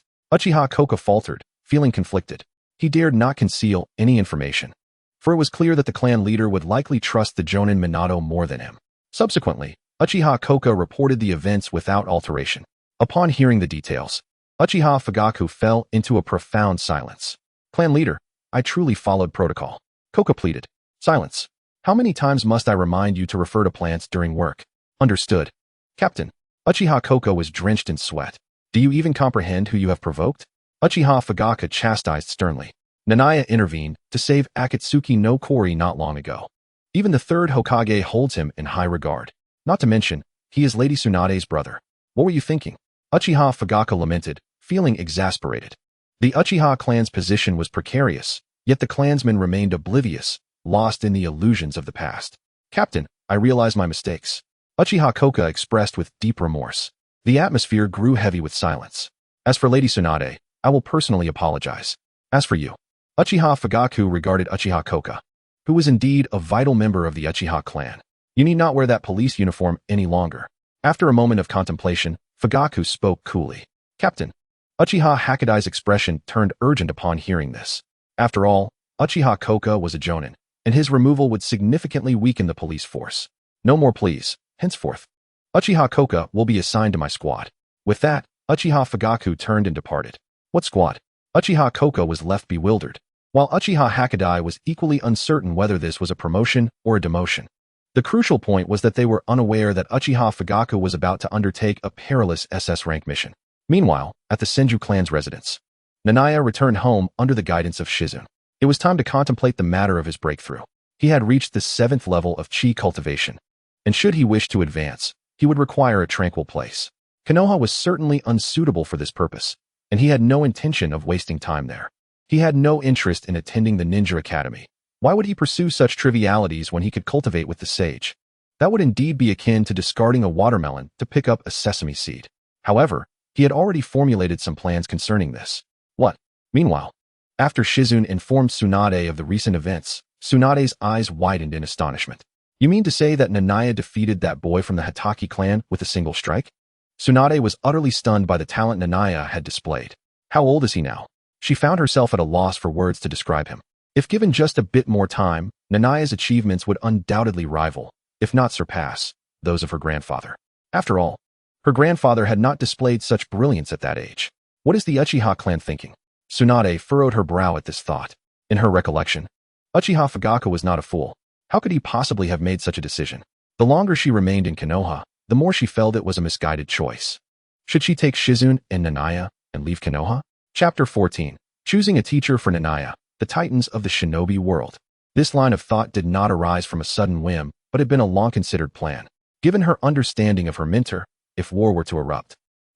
Koka faltered, feeling conflicted. He dared not conceal any information, for it was clear that the clan leader would likely trust the Jonin Minato more than him. Subsequently, Uchiha Koka reported the events without alteration. Upon hearing the details, Uchiha Fugaku fell into a profound silence. Clan leader, I truly followed protocol. Koka pleaded. Silence. How many times must I remind you to refer to plants during work? Understood. Captain. Uchiha Koka was drenched in sweat. Do you even comprehend who you have provoked? Uchiha Fugaku chastised sternly. Nanaya intervened to save Akatsuki no Kori not long ago. Even the third Hokage holds him in high regard. Not to mention, he is Lady Tsunade's brother. What were you thinking? Uchiha Fugaku lamented, feeling exasperated. The Uchiha clan's position was precarious, yet the clansmen remained oblivious, lost in the illusions of the past. Captain, I realize my mistakes. Uchiha Koka expressed with deep remorse. The atmosphere grew heavy with silence. As for Lady Tsunade, I will personally apologize. As for you, Uchiha Fugaku regarded Uchiha Koka, who was indeed a vital member of the Uchiha clan. You need not wear that police uniform any longer. After a moment of contemplation, Fugaku spoke coolly. Captain. Uchiha Hakadai's expression turned urgent upon hearing this. After all, Uchiha Koka was a jonin, and his removal would significantly weaken the police force. No more pleas. Henceforth, Uchiha Koka will be assigned to my squad. With that, Uchiha Fugaku turned and departed. What squad? Uchiha Koka was left bewildered, while Uchiha Hakadai was equally uncertain whether this was a promotion or a demotion. The crucial point was that they were unaware that Uchiha Fugaku was about to undertake a perilous SS rank mission. Meanwhile, at the Senju clan's residence, Nanaya returned home under the guidance of Shizune. It was time to contemplate the matter of his breakthrough. He had reached the 7th level of chi cultivation, and should he wish to advance, he would require a tranquil place. Konoha was certainly unsuitable for this purpose, and he had no intention of wasting time there. He had no interest in attending the Ninja Academy. Why would he pursue such trivialities when he could cultivate with the sage? That would indeed be akin to discarding a watermelon to pick up a sesame seed. However, he had already formulated some plans concerning this. What? Meanwhile, after Shizune informed Tsunade of the recent events, Tsunade's eyes widened in astonishment. You mean to say that Nanaya defeated that boy from the Hatake clan with a single strike? Tsunade was utterly stunned by the talent Nanaya had displayed. How old is he now? She found herself at a loss for words to describe him. If given just a bit more time, Nanaya's achievements would undoubtedly rival, if not surpass, those of her grandfather. After all, her grandfather had not displayed such brilliance at that age. What is the Uchiha clan thinking? Tsunade furrowed her brow at this thought. In her recollection, Uchiha Fugaku was not a fool. How could he possibly have made such a decision? The longer she remained in Konoha, the more she felt it was a misguided choice. Should she take Shizune and Nanaya and leave Konoha? Chapter 14. Choosing a teacher for Nanaya, the titans of the shinobi world. This line of thought did not arise from a sudden whim, but had been a long-considered plan. Given her understanding of her mentor, if war were to erupt,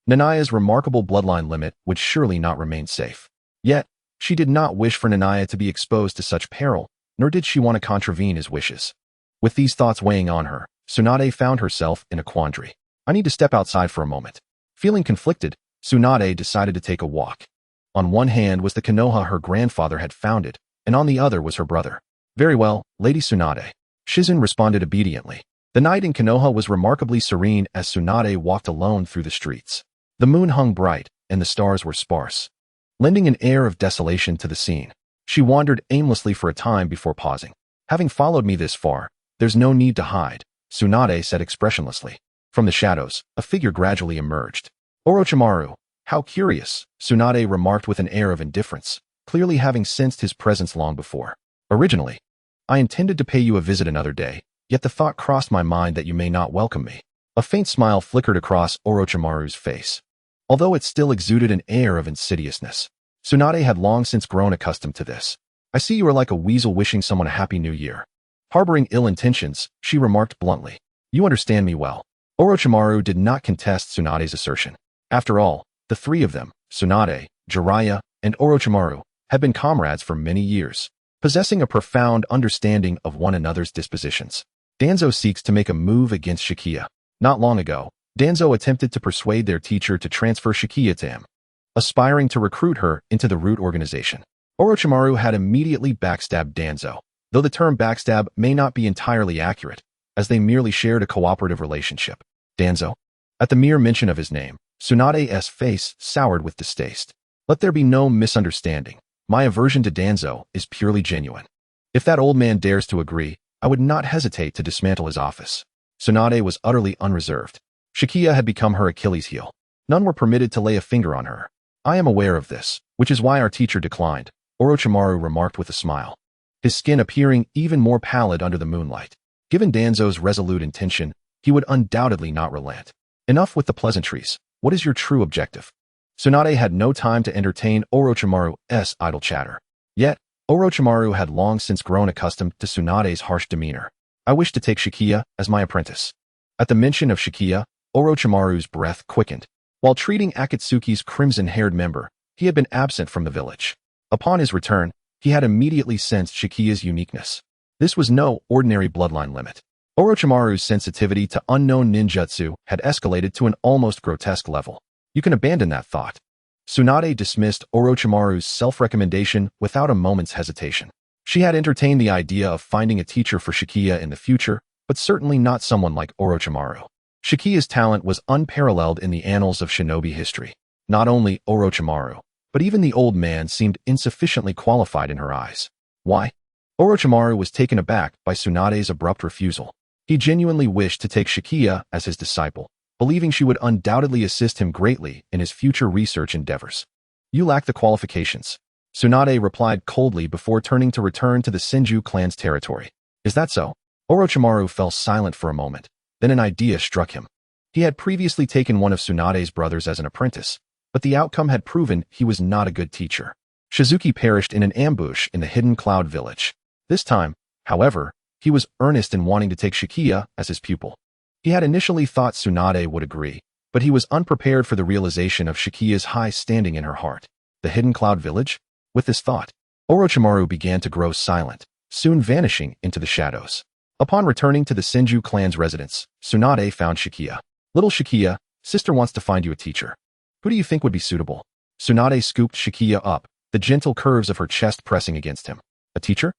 Nanaya's remarkable bloodline limit would surely not remain safe. Yet, she did not wish for Nanaya to be exposed to such peril, nor did she want to contravene his wishes. With these thoughts weighing on her, Tsunade found herself in a quandary. I need to step outside for a moment. Feeling conflicted, Tsunade decided to take a walk. On one hand was the Konoha her grandfather had founded, and on the other was her brother. Very well, Lady Tsunade. Shizune responded obediently. The night in Konoha was remarkably serene as Tsunade walked alone through the streets. The moon hung bright, and the stars were sparse, lending an air of desolation to the scene. She wandered aimlessly for a time before pausing. Having followed me this far, there's no need to hide, Tsunade said expressionlessly. From the shadows, a figure gradually emerged. Orochimaru. How curious, Tsunade remarked with an air of indifference, clearly having sensed his presence long before. Originally, I intended to pay you a visit another day, yet the thought crossed my mind that you may not welcome me. A faint smile flickered across Orochimaru's face. Although it still exuded an air of insidiousness, Tsunade had long since grown accustomed to this. I see you are like a weasel wishing someone a happy new year. Harboring ill intentions, she remarked bluntly. You understand me well. Orochimaru did not contest Tsunade's assertion. After all, the three of them, Tsunade, Jiraiya, and Orochimaru, had been comrades for many years, possessing a profound understanding of one another's dispositions. Danzo seeks to make a move against Shichiya. Not long ago, Danzo attempted to persuade their teacher to transfer Shichiya to him, aspiring to recruit her into the root organization. Orochimaru had immediately backstabbed Danzo, though the term backstab may not be entirely accurate, as they merely shared a cooperative relationship. Danzo? At the mere mention of his name, Tsunade's face soured with distaste. Let there be no misunderstanding. My aversion to Danzo is purely genuine. If that old man dares to agree, I would not hesitate to dismantle his office. Tsunade was utterly unreserved. Shichiya had become her Achilles heel. None were permitted to lay a finger on her. I am aware of this, which is why our teacher declined, Orochimaru remarked with a smile, his skin appearing even more pallid under the moonlight. Given Danzo's resolute intention, he would undoubtedly not relent. Enough with the pleasantries. What is your true objective? Tsunade had no time to entertain Orochimaru's idle chatter. Yet, Orochimaru had long since grown accustomed to Tsunade's harsh demeanor. I wish to take Shichiya as my apprentice. At the mention of Shichiya, Orochimaru's breath quickened. While treating Akatsuki's crimson-haired member, he had been absent from the village. Upon his return, he had immediately sensed Shichiya's uniqueness. This was no ordinary bloodline limit. Orochimaru's sensitivity to unknown ninjutsu had escalated to an almost grotesque level. You can abandon that thought. Tsunade dismissed Orochimaru's self-recommendation without a moment's hesitation. She had entertained the idea of finding a teacher for Shichiya in the future, but certainly not someone like Orochimaru. Shichiya's talent was unparalleled in the annals of shinobi history. Not only Orochimaru, but even the old man seemed insufficiently qualified in her eyes. Why? Orochimaru was taken aback by Tsunade's abrupt refusal. He genuinely wished to take Shichiya as his disciple, believing she would undoubtedly assist him greatly in his future research endeavors. You lack the qualifications, Tsunade replied coldly before turning to return to the Senju clan's territory. Is that so? Orochimaru fell silent for a moment. Then an idea struck him. He had previously taken one of Tsunade's brothers as an apprentice, but the outcome had proven he was not a good teacher. Shizuki perished in an ambush in the Hidden Cloud village. This time, however, he was earnest in wanting to take Shichiya as his pupil. He had initially thought Tsunade would agree, but he was unprepared for the realization of Shichiya's high standing in her heart. The Hidden Cloud village? With this thought, Orochimaru began to grow silent, soon vanishing into the shadows. Upon returning to the Senju clan's residence, Tsunade found Shichiya. Little Shichiya, sister wants to find you a teacher. Who do you think would be suitable? Tsunade scooped Shichiya up, the gentle curves of her chest pressing against him. A teacher?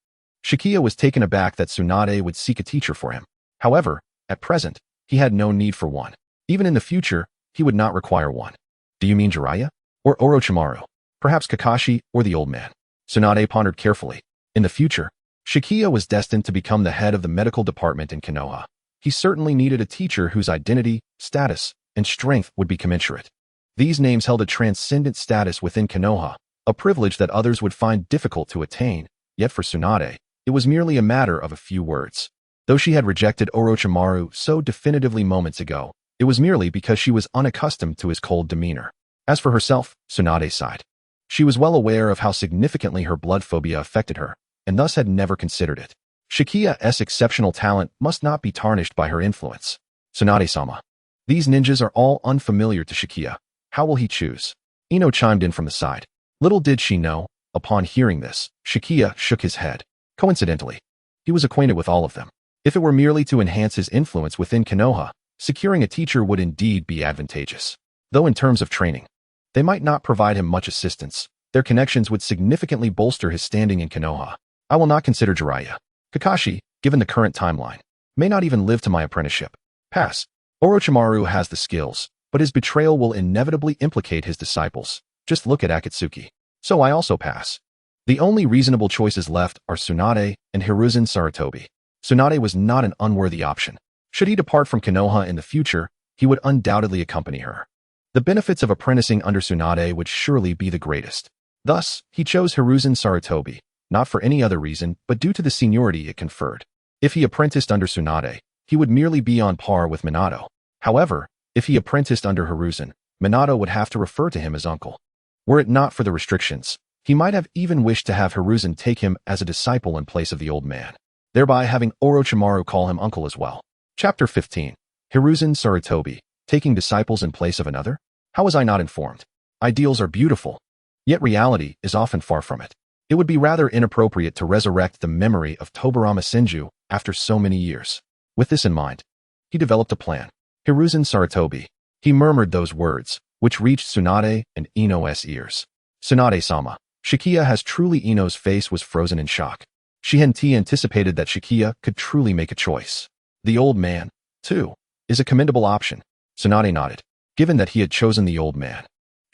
Shichiya was taken aback that Tsunade would seek a teacher for him. However, at present, he had no need for one. Even in the future, he would not require one. Do you mean Jiraiya? Or Orochimaru? Perhaps Kakashi or the old man? Tsunade pondered carefully. In the future, Shichiya was destined to become the head of the medical department in Konoha. He certainly needed a teacher whose identity, status, and strength would be commensurate. These names held a transcendent status within Konoha, a privilege that others would find difficult to attain, yet for Tsunade, it was merely a matter of a few words. Though she had rejected Orochimaru so definitively moments ago, it was merely because she was unaccustomed to his cold demeanor. As for herself, Tsunade sighed. She was well aware of how significantly her blood phobia affected her, and thus had never considered it. Shichiya's exceptional talent must not be tarnished by her influence. Tsunade-sama. These ninjas are all unfamiliar to Shichiya. How will he choose? Ino chimed in from the side. Little did she know, upon hearing this, Shichiya shook his head. Coincidentally, he was acquainted with all of them. If it were merely to enhance his influence within Konoha, securing a teacher would indeed be advantageous. Though in terms of training, they might not provide him much assistance, their connections would significantly bolster his standing in Konoha. I will not consider Jiraiya. Kakashi, given the current timeline, may not even live to my apprenticeship. Pass. Orochimaru has the skills, but his betrayal will inevitably implicate his disciples. Just look at Akatsuki. So I also pass. The only reasonable choices left are Tsunade and Hiruzen Sarutobi. Tsunade was not an unworthy option. Should he depart from Konoha in the future, he would undoubtedly accompany her. The benefits of apprenticing under Tsunade would surely be the greatest. Thus, he chose Hiruzen Sarutobi, not for any other reason but due to the seniority it conferred. If he apprenticed under Tsunade, he would merely be on par with Minato. However, if he apprenticed under Hiruzen, Minato would have to refer to him as uncle. Were it not for the restrictions, he might have even wished to have Hiruzen take him as a disciple in place of the old man, thereby having Orochimaru call him uncle as well. Chapter 15. Hiruzen Sarutobi, taking disciples in place of another? How was I not informed? Ideals are beautiful, yet reality is often far from it. It would be rather inappropriate to resurrect the memory of Tobarama Senju after so many years. With this in mind, he developed a plan. Hiruzen Sarutobi. He murmured those words, which reached Tsunade and Ino's ears. Tsunade-sama. Shichiya has truly. Ino's face was frozen in shock. She hadn't anticipated that Shichiya could truly make a choice. The old man, too, is a commendable option. Tsunade nodded, given that he had chosen the old man.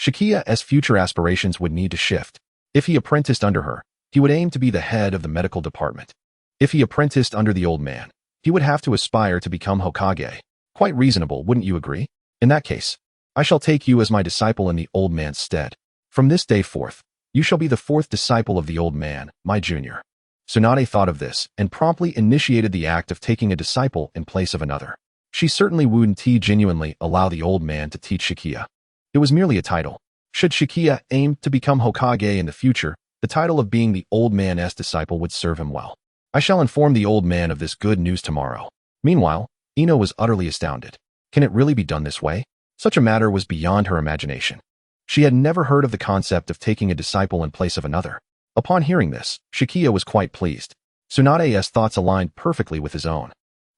Shichiya's future aspirations would need to shift. If he apprenticed under her, he would aim to be the head of the medical department. If he apprenticed under the old man, he would have to aspire to become Hokage. Quite reasonable, wouldn't you agree? In that case, I shall take you as my disciple in the old man's stead. From this day forth, you shall be the fourth disciple of the old man, my junior. Tsunade thought of this and promptly initiated the act of taking a disciple in place of another. She certainly wouldn't genuinely allow the old man to teach Shichiya. It was merely a title. Should Shichiya aim to become Hokage in the future, the title of being the old man's disciple would serve him well. I shall inform the old man of this good news tomorrow. Meanwhile, Ino was utterly astounded. Can it really be done this way? Such a matter was beyond her imagination. She had never heard of the concept of taking a disciple in place of another. Upon hearing this, Shichiya was quite pleased. Tsunade's thoughts aligned perfectly with his own.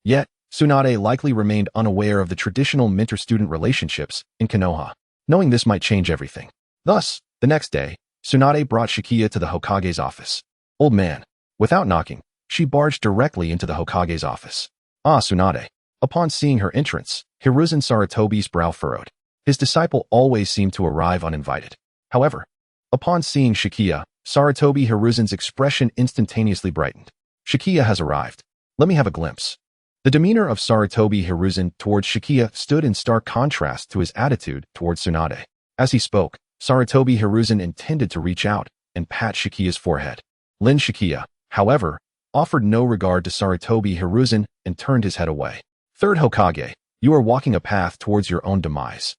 Yet, Tsunade likely remained unaware of the traditional mentor-student relationships in Konoha. Knowing this might change everything. Thus, the next day, Tsunade brought Shichiya to the Hokage's office. Old man. Without knocking, she barged directly into the Hokage's office. Ah, Tsunade. Upon seeing her entrance, Hiruzen Sarutobi's brow furrowed. His disciple always seemed to arrive uninvited. However, upon seeing Shichiya, Sarutobi Hiruzen's expression instantaneously brightened. Shichiya has arrived. Let me have a glimpse. The demeanor of Sarutobi Hiruzen towards Shichiya stood in stark contrast to his attitude towards Tsunade. As he spoke, Sarutobi Hiruzen intended to reach out and pat Shichiya's forehead. Lin Shichiya, however, offered no regard to Sarutobi Hiruzen and turned his head away. Third Hokage, you are walking a path towards your own demise.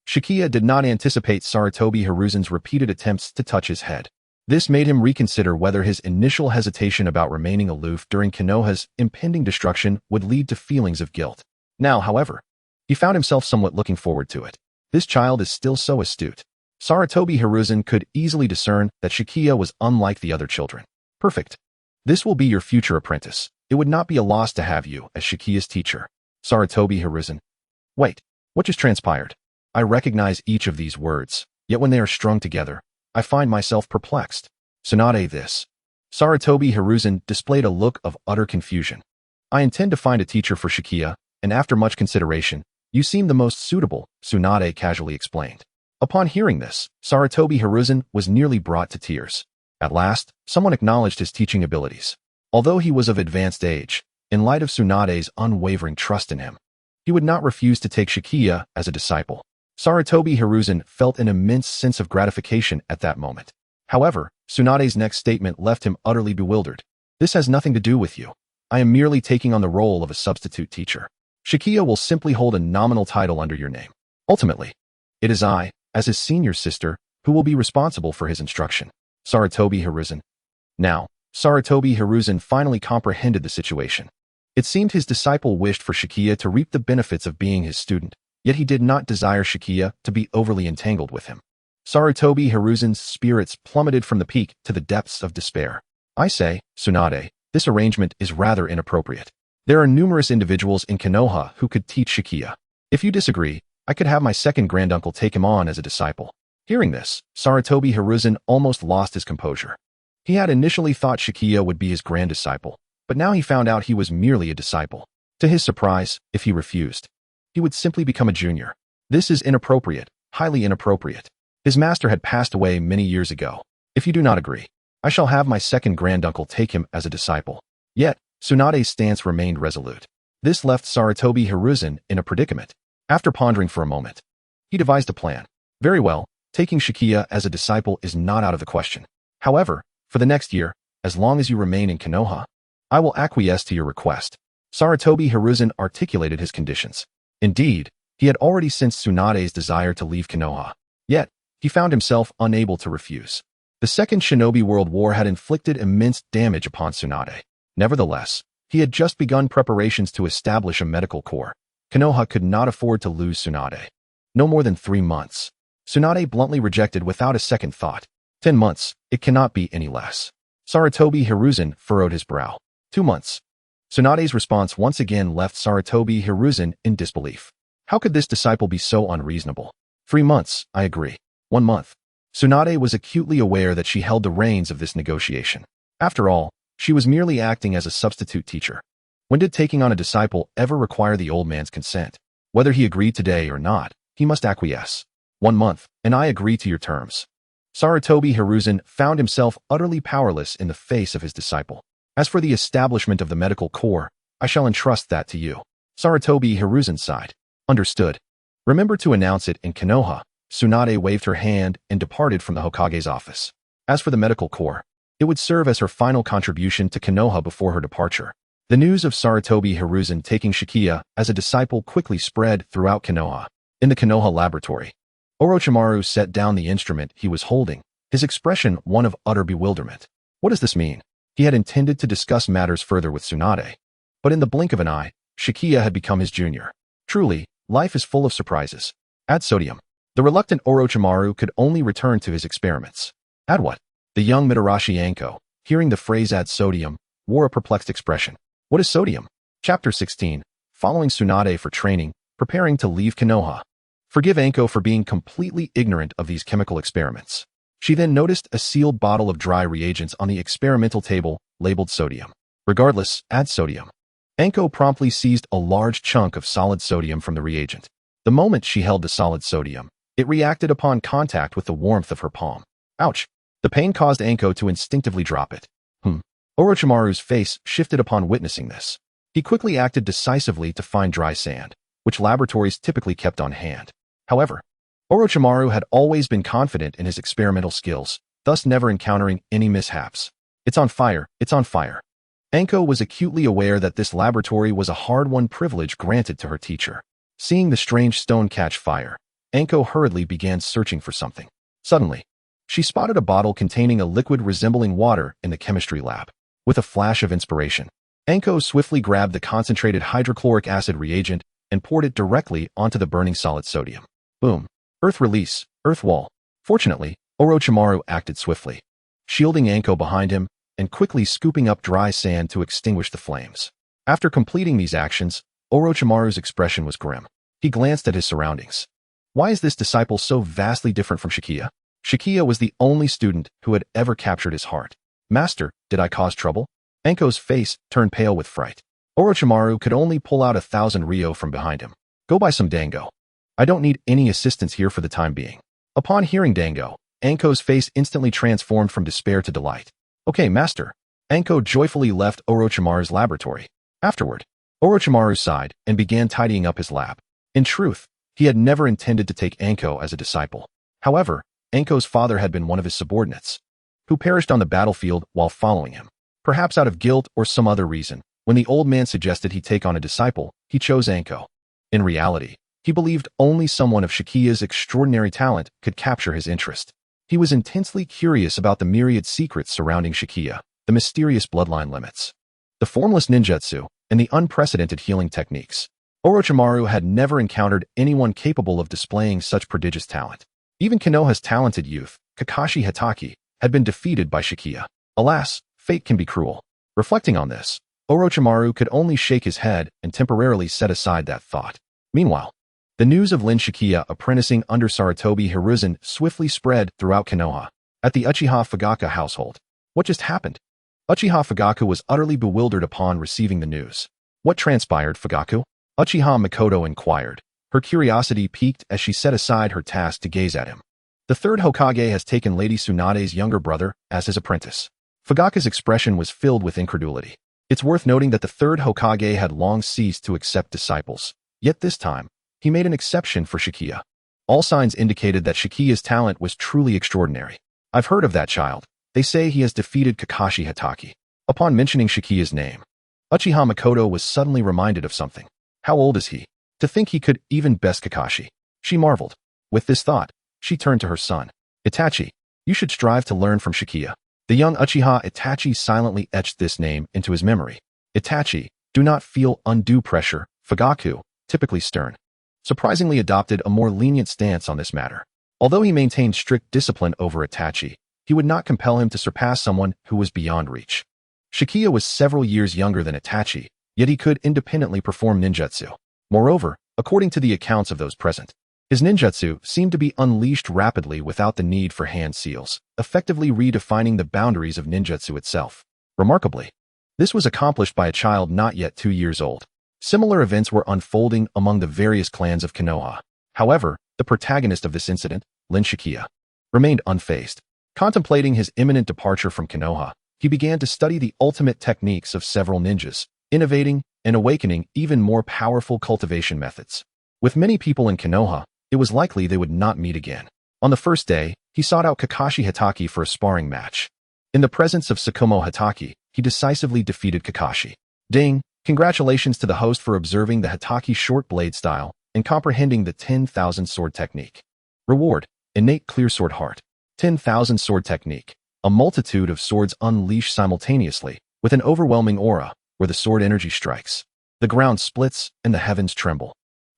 Shichiya did not anticipate Sarutobi Hiruzen's repeated attempts to touch his head. This made him reconsider whether his initial hesitation about remaining aloof during Konoha's impending destruction would lead to feelings of guilt. Now, however, he found himself somewhat looking forward to it. This child is still so astute. Sarutobi Hiruzen could easily discern that Shichiya was unlike the other children. Perfect. This will be your future apprentice. It would not be a loss to have you as Shichiya's teacher. Sarutobi Hiruzen. Wait, what just transpired? I recognize each of these words, yet when they are strung together, I find myself perplexed. Tsunade this. Sarutobi Hiruzen displayed a look of utter confusion. I intend to find a teacher for Shichiya, and after much consideration, you seem the most suitable, Tsunade casually explained. Upon hearing this, Sarutobi Hiruzen was nearly brought to tears. At last, someone acknowledged his teaching abilities. Although he was of advanced age, in light of Tsunade's unwavering trust in him, he would not refuse to take Shichiya as a disciple. Sarutobi Hiruzen felt an immense sense of gratification at that moment. However, Tsunade's next statement left him utterly bewildered. This has nothing to do with you. I am merely taking on the role of a substitute teacher. Shichiya will simply hold a nominal title under your name. Ultimately, it is I, as his senior sister, who will be responsible for his instruction. Sarutobi Hiruzen. Now, Sarutobi Hiruzen finally comprehended the situation. It seemed his disciple wished for Shichiya to reap the benefits of being his student, yet he did not desire Shichiya to be overly entangled with him. Sarutobi Hiruzen's spirits plummeted from the peak to the depths of despair. I say, Tsunade, this arrangement is rather inappropriate. There are numerous individuals in Konoha who could teach Shichiya. If you disagree, I could have my second granduncle take him on as a disciple. Hearing this, Sarutobi Hiruzen almost lost his composure. He had initially thought Shichiya would be his grand disciple, but now he found out he was merely a disciple. To his surprise, if he refused, he would simply become a junior. This is inappropriate, highly inappropriate. His master had passed away many years ago. If you do not agree, I shall have my second granduncle take him as a disciple. Yet, Tsunade's stance remained resolute. This left Sarutobi Hiruzen in a predicament. After pondering for a moment, he devised a plan. Very well, taking Shichiya as a disciple is not out of the question. However, for the next year, as long as you remain in Konoha, I will acquiesce to your request. Sarutobi Hiruzen articulated his conditions. Indeed, he had already sensed Tsunade's desire to leave Konoha. Yet, he found himself unable to refuse. The Second Shinobi World War had inflicted immense damage upon Tsunade. Nevertheless, he had just begun preparations to establish a medical corps. Konoha could not afford to lose Tsunade. No more than 3 months. Tsunade bluntly rejected without a second thought. 10 months, it cannot be any less. Sarutobi Hiruzen furrowed his brow. 2 months. Tsunade's response once again left Sarutobi Hiruzen in disbelief. How could this disciple be so unreasonable? 3 months, I agree. 1 month. Tsunade was acutely aware that she held the reins of this negotiation. After all, she was merely acting as a substitute teacher. When did taking on a disciple ever require the old man's consent? Whether he agreed today or not, he must acquiesce. 1 month, and I agree to your terms. Sarutobi Hiruzen found himself utterly powerless in the face of his disciple. As for the establishment of the medical corps, I shall entrust that to you. Sarutobi Hiruzen sighed. Understood. Remember to announce it in Konoha. Tsunade waved her hand and departed from the Hokage's office. As for the medical corps, it would serve as her final contribution to Konoha before her departure. The news of Sarutobi Hiruzen taking Shichiya as a disciple quickly spread throughout Konoha. In the Konoha laboratory, Orochimaru set down the instrument he was holding, his expression one of utter bewilderment. What does this mean? He had intended to discuss matters further with Tsunade. But in the blink of an eye, Shichiya had become his junior. Truly, life is full of surprises. Add sodium. The reluctant Orochimaru could only return to his experiments. Add what? The young Mitarashi Anko, hearing the phrase add sodium, wore a perplexed expression. What is sodium? Chapter 16. Following Tsunade for training, preparing to leave Konoha. Forgive Anko for being completely ignorant of these chemical experiments. She then noticed a sealed bottle of dry reagents on the experimental table, labeled sodium. Regardless, add sodium. Anko promptly seized a large chunk of solid sodium from the reagent. The moment she held the solid sodium, it reacted upon contact with the warmth of her palm. Ouch! The pain caused Anko to instinctively drop it. Orochimaru's face shifted upon witnessing this. He quickly acted decisively to find dry sand, which laboratories typically kept on hand. However, Orochimaru had always been confident in his experimental skills, thus never encountering any mishaps. It's on fire, it's on fire. Anko was acutely aware that this laboratory was a hard-won privilege granted to her teacher. Seeing the strange stone catch fire, Anko hurriedly began searching for something. Suddenly, she spotted a bottle containing a liquid resembling water in the chemistry lab. With a flash of inspiration, Anko swiftly grabbed the concentrated hydrochloric acid reagent and poured it directly onto the burning solid sodium. Boom. Earth release, earth wall. Fortunately, Orochimaru acted swiftly, shielding Anko behind him and quickly scooping up dry sand to extinguish the flames. After completing these actions, Orochimaru's expression was grim. He glanced at his surroundings. Why is this disciple so vastly different from Shichiya? Shichiya was the only student who had ever captured his heart. Master, did I cause trouble? Anko's face turned pale with fright. Orochimaru could only pull out 1,000 ryo from behind him. Go buy some dango. I don't need any assistance here for the time being. Upon hearing dango, Anko's face instantly transformed from despair to delight. Okay, master. Anko joyfully left Orochimaru's laboratory. Afterward, Orochimaru sighed and began tidying up his lab. In truth, he had never intended to take Anko as a disciple. However, Anko's father had been one of his subordinates, who perished on the battlefield while following him. Perhaps out of guilt or some other reason, when the old man suggested he take on a disciple, he chose Anko. In reality, he believed only someone of Shichiya's extraordinary talent could capture his interest. He was intensely curious about the myriad secrets surrounding Shichiya, the mysterious bloodline limits, the formless ninjutsu, and the unprecedented healing techniques. Orochimaru had never encountered anyone capable of displaying such prodigious talent. Even Konoha's talented youth, Kakashi Hatake, had been defeated by Shichiya. Alas, fate can be cruel. Reflecting on this, Orochimaru could only shake his head and temporarily set aside that thought. Meanwhile, the news of Lin Shichiya apprenticing under Sarutobi Hiruzen swiftly spread throughout Konoha. At the Uchiha Fugaka household, what just happened? Uchiha Fugaku was utterly bewildered upon receiving the news. What transpired, Fugaku? Uchiha Mikoto inquired. Her curiosity piqued as she set aside her task to gaze at him. The third Hokage has taken Lady Tsunade's younger brother as his apprentice. Fugaka's expression was filled with incredulity. It's worth noting that the third Hokage had long ceased to accept disciples. Yet this time, he made an exception for Shichiya. All signs indicated that Shichiya's talent was truly extraordinary. I've heard of that child. They say he has defeated Kakashi Hatake. Upon mentioning Shichiya's name, Uchiha Makoto was suddenly reminded of something. How old is he? To think he could even best Kakashi. She marveled. With this thought, she turned to her son. Itachi, you should strive to learn from Shichiya. The young Uchiha Itachi silently etched this name into his memory. Itachi, do not feel undue pressure. Fugaku, typically stern, surprisingly adopted a more lenient stance on this matter. Although he maintained strict discipline over Itachi, he would not compel him to surpass someone who was beyond reach. Shichiya was several years younger than Itachi, yet he could independently perform ninjutsu. Moreover, according to the accounts of those present, his ninjutsu seemed to be unleashed rapidly without the need for hand seals, effectively redefining the boundaries of ninjutsu itself. Remarkably, this was accomplished by a child not yet 2 years old. Similar events were unfolding among the various clans of Konoha. However, the protagonist of this incident, Lin Shichiya, remained unfazed. Contemplating his imminent departure from Konoha, he began to study the ultimate techniques of several ninjas, innovating and awakening even more powerful cultivation methods. With many people in Konoha, it was likely they would not meet again. On the first day, he sought out Kakashi Hatake for a sparring match. In the presence of Tsukumo Hatake, he decisively defeated Kakashi. Ding! Congratulations to the host for observing the Hatake short blade style and comprehending the 10,000 sword technique. Reward: innate clear sword heart. 10,000 sword technique. A multitude of swords unleash simultaneously, with an overwhelming aura, where the sword energy strikes. The ground splits and the heavens tremble.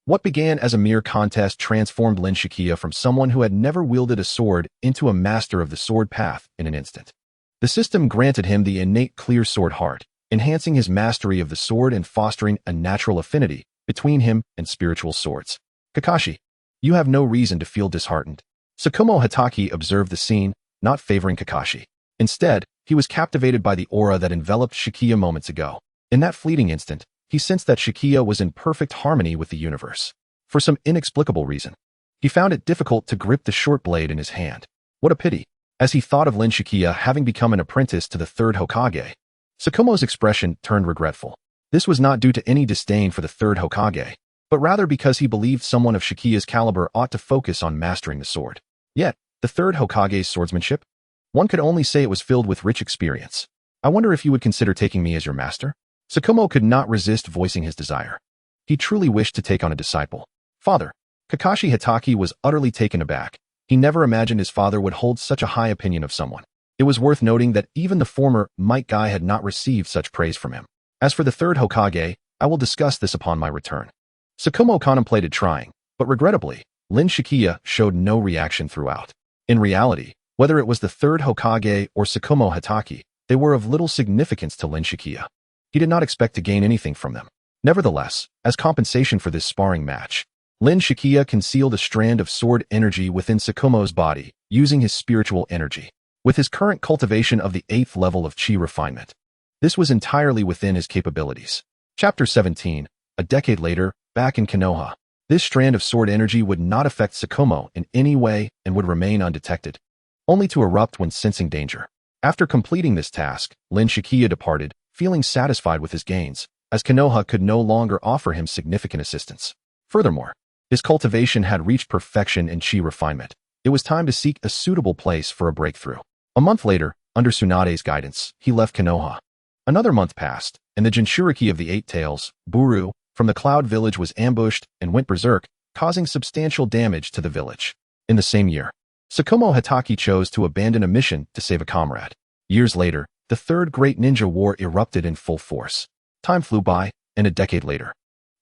What began as a mere contest transformed Lin Shichiya from someone who had never wielded a sword into a master of the sword path in an instant. The system granted him the innate clear sword heart, enhancing his mastery of the sword and fostering a natural affinity between him and spiritual swords. Kakashi, you have no reason to feel disheartened. Tsukumo Hatake observed the scene, not favoring Kakashi. Instead, he was captivated by the aura that enveloped Shichiya moments ago. In that fleeting instant, he sensed that Shichiya was in perfect harmony with the universe. For some inexplicable reason, he found it difficult to grip the short blade in his hand. What a pity! As he thought of Lin Shichiya having become an apprentice to the third Hokage, Tsukumo's expression turned regretful. This was not due to any disdain for the third Hokage, but rather because he believed someone of Shichiya's caliber ought to focus on mastering the sword. Yet, the third Hokage's swordsmanship? One could only say it was filled with rich experience. I wonder if you would consider taking me as your master? Tsukumo could not resist voicing his desire. He truly wished to take on a disciple. Father. Kakashi Hatake was utterly taken aback. He never imagined his father would hold such a high opinion of someone. It was worth noting that even the former Might Guy had not received such praise from him. As for the third Hokage, I will discuss this upon my return. Tsukumo contemplated trying, but regrettably, Lin Shichiya showed no reaction throughout. In reality, whether it was the third Hokage or Tsukumo Hatake, they were of little significance to Lin Shichiya. He did not expect to gain anything from them. Nevertheless, as compensation for this sparring match, Lin Shichiya concealed a strand of sword energy within Tsukumo's body, using his spiritual energy. With his current cultivation of the 8th level of chi refinement, this was entirely within his capabilities. Chapter 17. A decade later, back in Konoha, this strand of sword energy would not affect Tsukumo in any way and would remain undetected, only to erupt when sensing danger. After completing this task, Lin Shichiya departed, feeling satisfied with his gains, as Konoha could no longer offer him significant assistance. Furthermore, his cultivation had reached perfection in chi refinement. It was time to seek a suitable place for a breakthrough. A month later, under Tsunade's guidance, he left Konoha. Another month passed, and the Jinchuriki of the Eight Tails, Buru, from the Cloud Village was ambushed and went berserk, causing substantial damage to the village. In the same year, Tsukumo Hatake chose to abandon a mission to save a comrade. Years later, the Third Great Ninja War erupted in full force. Time flew by, and a decade later,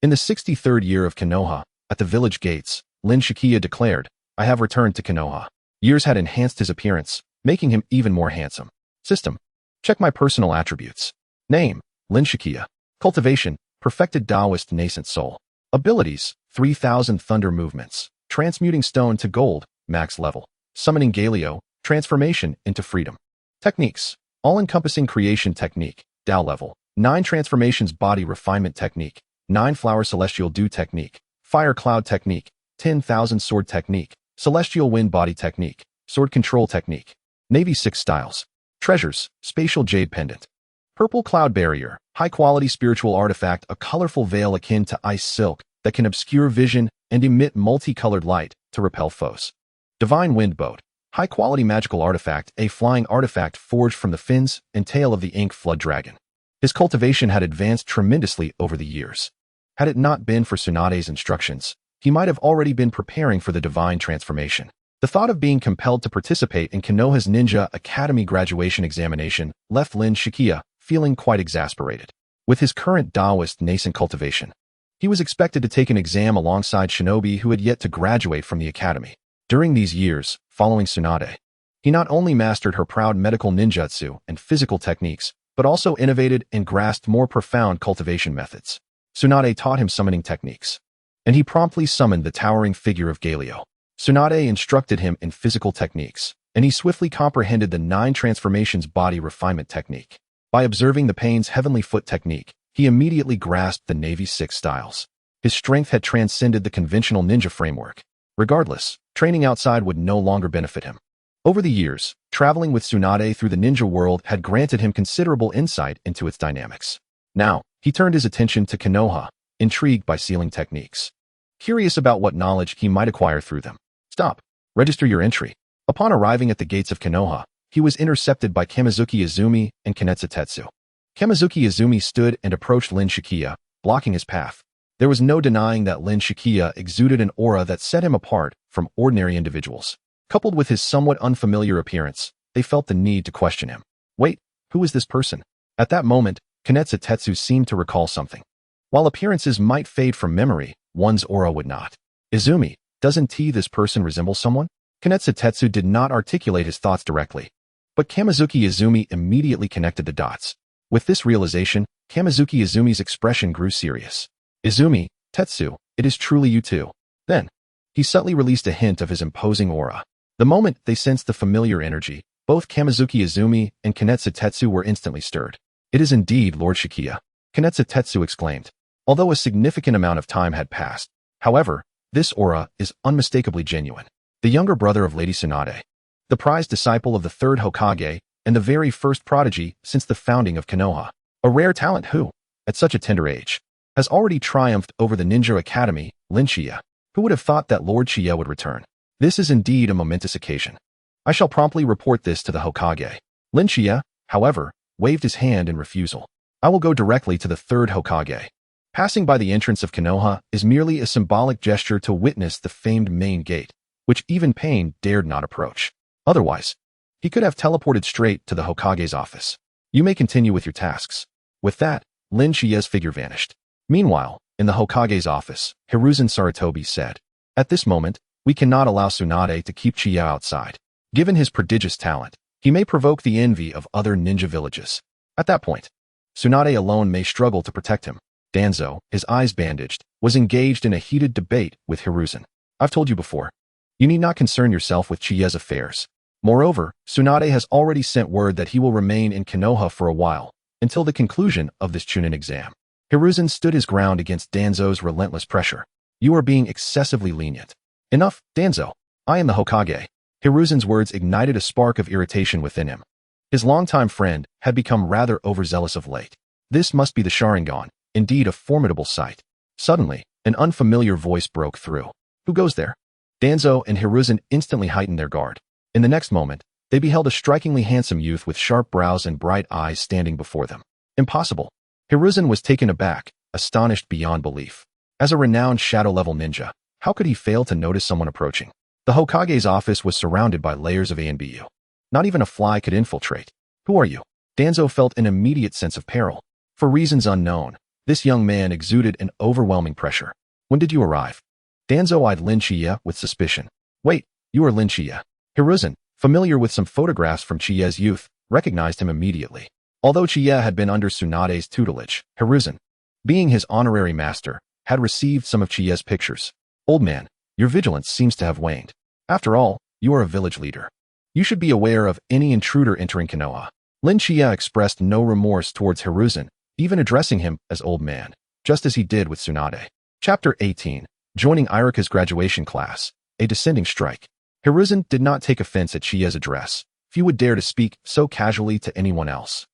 in the 63rd year of Konoha, at the village gates, Lin Shichiya declared, "I have returned to Konoha." Years had enhanced his appearance, making him even more handsome. System. Check my personal attributes. Name, Lin Shichiya. Cultivation, perfected Taoist nascent soul. Abilities, 3000 thunder movements. Transmuting stone to gold, max level. Summoning Galio, transformation into freedom. Techniques, all-encompassing creation technique, Tao level. 9 transformations body refinement technique. 9 flower celestial dew technique. Fire cloud technique. 10,000 sword technique. Celestial wind body technique. Sword control technique. Navy 6 styles. Treasures, spatial jade pendant. Purple cloud barrier, high-quality spiritual artifact, a colorful veil akin to ice silk, that can obscure vision and emit multicolored light to repel foes. Divine Wind Boat, high-quality magical artifact, a flying artifact forged from the fins and tail of the ink flood dragon. His cultivation had advanced tremendously over the years. Had it not been for Tsunade's instructions, he might have already been preparing for the divine transformation. The thought of being compelled to participate in Konoha's Ninja Academy graduation examination left Lin Shichiya feeling quite exasperated. With his current Taoist nascent cultivation, he was expected to take an exam alongside shinobi who had yet to graduate from the academy. During these years, following Tsunade, he not only mastered her proud medical ninjutsu and physical techniques, but also innovated and grasped more profound cultivation methods. Tsunade taught him summoning techniques, and he promptly summoned the towering figure of Galio. Tsunade instructed him in physical techniques, and he swiftly comprehended the 9 transformations body refinement technique. By observing the Pain's heavenly foot technique, he immediately grasped the Navy's 6 styles. His strength had transcended the conventional ninja framework. Regardless, training outside would no longer benefit him. Over the years, traveling with Tsunade through the ninja world had granted him considerable insight into its dynamics. Now, he turned his attention to Konoha, intrigued by sealing techniques. Curious about what knowledge he might acquire through them. Stop. Register your entry. Upon arriving at the gates of Konoha, he was intercepted by Kamizuki Izumi and Kanetsu Tetsu. Kamizuki Izumi stood and approached Lin Shichiya, blocking his path. There was no denying that Lin Shichiya exuded an aura that set him apart from ordinary individuals. Coupled with his somewhat unfamiliar appearance, they felt the need to question him. Wait, who is this person? At that moment, Kanetsu Tetsu seemed to recall something. While appearances might fade from memory, one's aura would not. Izumi, doesn't this person resemble someone? Kanetsu Tetsu did not articulate his thoughts directly, but Kamizuki Izumi immediately connected the dots. With this realization, Kamizuki Izumi's expression grew serious. Izumi, Tetsu, it is truly you two. Then, he subtly released a hint of his imposing aura. The moment they sensed the familiar energy, both Kamizuki Izumi and Kanetsu Tetsu were instantly stirred. It is indeed Lord Shichiya, Kanetsu Tetsu exclaimed. Although a significant amount of time had passed, however, this aura is unmistakably genuine. The younger brother of Lady Tsunade, the prized disciple of the 3rd Hokage, and the very first prodigy since the founding of Konoha. A rare talent who, at such a tender age, has already triumphed over the Ninja Academy, Lin Shichiya. Who would have thought that Lord Shichiya would return? This is indeed a momentous occasion. I shall promptly report this to the Hokage. Lin Shichiya, however, waved his hand in refusal. I will go directly to the 3rd Hokage. Passing by the entrance of Konoha is merely a symbolic gesture to witness the famed main gate, which even Pain dared not approach. Otherwise, he could have teleported straight to the Hokage's office. You may continue with your tasks. With that, Lin Shichiya's figure vanished. Meanwhile, in the Hokage's office, Hiruzen Sarutobi said, At this moment, we cannot allow Tsunade to keep Shichiya outside. Given his prodigious talent, he may provoke the envy of other ninja villages. At that point, Tsunade alone may struggle to protect him. Danzo, his eyes bandaged, was engaged in a heated debate with Hiruzen. I've told you before. You need not concern yourself with Chiya's affairs. Moreover, Tsunade has already sent word that he will remain in Konoha for a while, until the conclusion of this Chunin exam. Hiruzen stood his ground against Danzo's relentless pressure. You are being excessively lenient. Enough, Danzo. I am the Hokage. Hiruzen's words ignited a spark of irritation within him. His longtime friend had become rather overzealous of late. This must be the Sharingan, indeed a formidable sight. Suddenly, an unfamiliar voice broke through. Who goes there? Danzo and Hiruzen instantly heightened their guard. In the next moment, they beheld a strikingly handsome youth with sharp brows and bright eyes standing before them. Impossible. Hiruzen was taken aback, astonished beyond belief. As a renowned shadow-level ninja, how could he fail to notice someone approaching? The Hokage's office was surrounded by layers of ANBU. Not even a fly could infiltrate. Who are you? Danzo felt an immediate sense of peril. For reasons unknown, this young man exuded an overwhelming pressure. When did you arrive? Danzo eyed Lin Shichiya with suspicion. Wait, you are Lin Shichiya. Hiruzen, familiar with some photographs from Chiya's youth, recognized him immediately. Although Shichiya had been under Tsunade's tutelage, Hiruzen, being his honorary master, had received some of Chiya's pictures. Old man, your vigilance seems to have waned. After all, you are a village leader. You should be aware of any intruder entering Konoha. Lin Shichiya expressed no remorse towards Hiruzen, even addressing him as old man, just as he did with Tsunade. Chapter 18. Joining Irika's graduation class, a descending strike. Hiruzen did not take offense at Chiya's address. Few would dare to speak so casually to anyone else.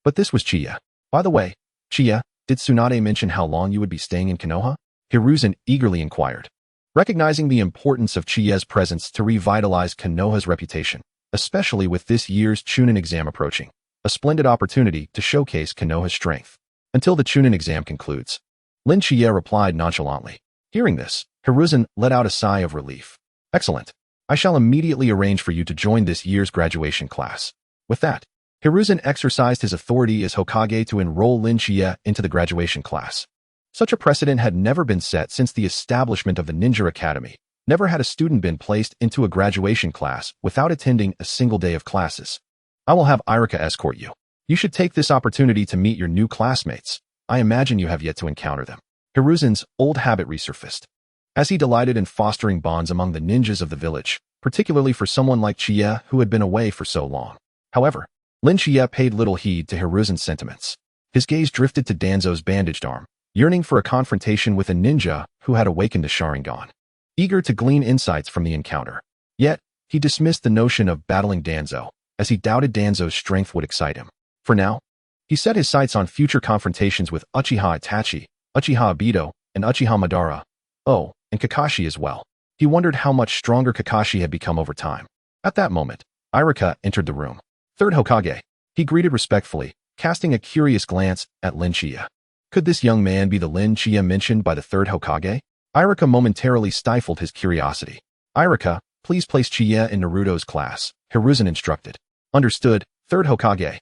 But this was Shichiya. By the way, Shichiya, did Tsunade mention how long you would be staying in Konoha? Hiruzen eagerly inquired. Recognizing the importance of Chiya's presence to revitalize Konoha's reputation, especially with this year's Chunin exam approaching, a splendid opportunity to showcase Konoha's strength. Until the Chunin exam concludes. Lin Chiya replied nonchalantly. Hearing this, Hiruzen let out a sigh of relief. Excellent. I shall immediately arrange for you to join this year's graduation class. With that, Hiruzen exercised his authority as Hokage to enroll Lin Chiya into the graduation class. Such a precedent had never been set since the establishment of the Ninja Academy. Never had a student been placed into a graduation class without attending a single day of classes. I will have Irika escort you. You should take this opportunity to meet your new classmates. I imagine you have yet to encounter them. Hiruzen's old habit resurfaced. As he delighted in fostering bonds among the ninjas of the village, particularly for someone like Chiya who had been away for so long. However, Lin Chiya paid little heed to Hiruzen's sentiments. His gaze drifted to Danzo's bandaged arm, yearning for a confrontation with a ninja who had awakened a Sharingan. Eager to glean insights from the encounter. Yet, he dismissed the notion of battling Danzo, as he doubted Danzo's strength would excite him. For now, he set his sights on future confrontations with Uchiha Itachi, Uchiha Obito, and Uchiha Madara. Oh, and Kakashi as well. He wondered how much stronger Kakashi had become over time. At that moment, Irika entered the room. Third Hokage. He greeted respectfully, casting a curious glance at Lin Chiya. Could this young man be the Lin Chiya mentioned by the third Hokage? Irika momentarily stifled his curiosity. Irika, please place Chiya in Naruto's class, Hiruzen instructed. Understood, third Hokage.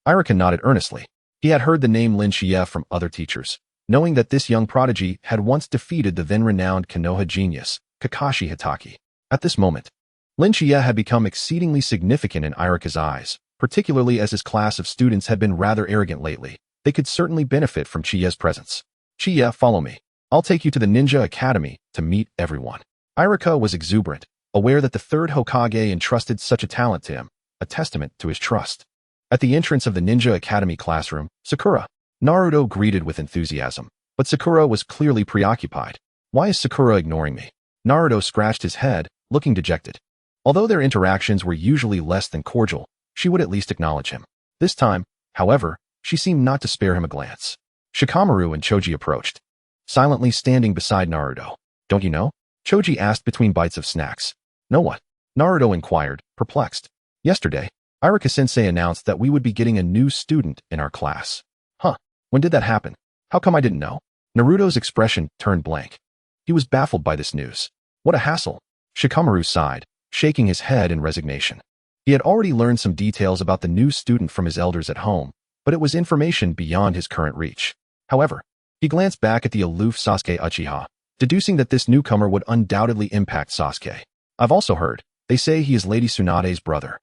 Irika nodded earnestly. He had heard the name Lin Chiya from other teachers, knowing that this young prodigy had once defeated the then-renowned Konoha genius, Kakashi Hatake. At this moment, Lin Chiya had become exceedingly significant in Irika's eyes, particularly as his class of students had been rather arrogant lately. They could certainly benefit from Chiya's presence. Chiya, follow me. I'll take you to the Ninja Academy to meet everyone. Irika was exuberant, aware that the third Hokage entrusted such a talent to him, a testament to his trust. At the entrance of the Ninja Academy classroom, Sakura, Naruto greeted with enthusiasm, but Sakura was clearly preoccupied. Why is Sakura ignoring me? Naruto scratched his head, looking dejected. Although their interactions were usually less than cordial, she would at least acknowledge him. This time, however, she seemed not to spare him a glance. Shikamaru and Choji approached, silently standing beside Naruto. Don't you know? Choji asked between bites of snacks. Know what? Naruto inquired, perplexed. Yesterday, Irika-sensei announced that we would be getting a new student in our class. Huh, when did that happen? How come I didn't know? Naruto's expression turned blank. He was baffled by this news. What a hassle. Shikamaru sighed, shaking his head in resignation. He had already learned some details about the new student from his elders at home, but it was information beyond his current reach. However, he glanced back at the aloof Sasuke Uchiha, deducing that this newcomer would undoubtedly impact Sasuke. I've also heard, they say he is Lady Tsunade's brother.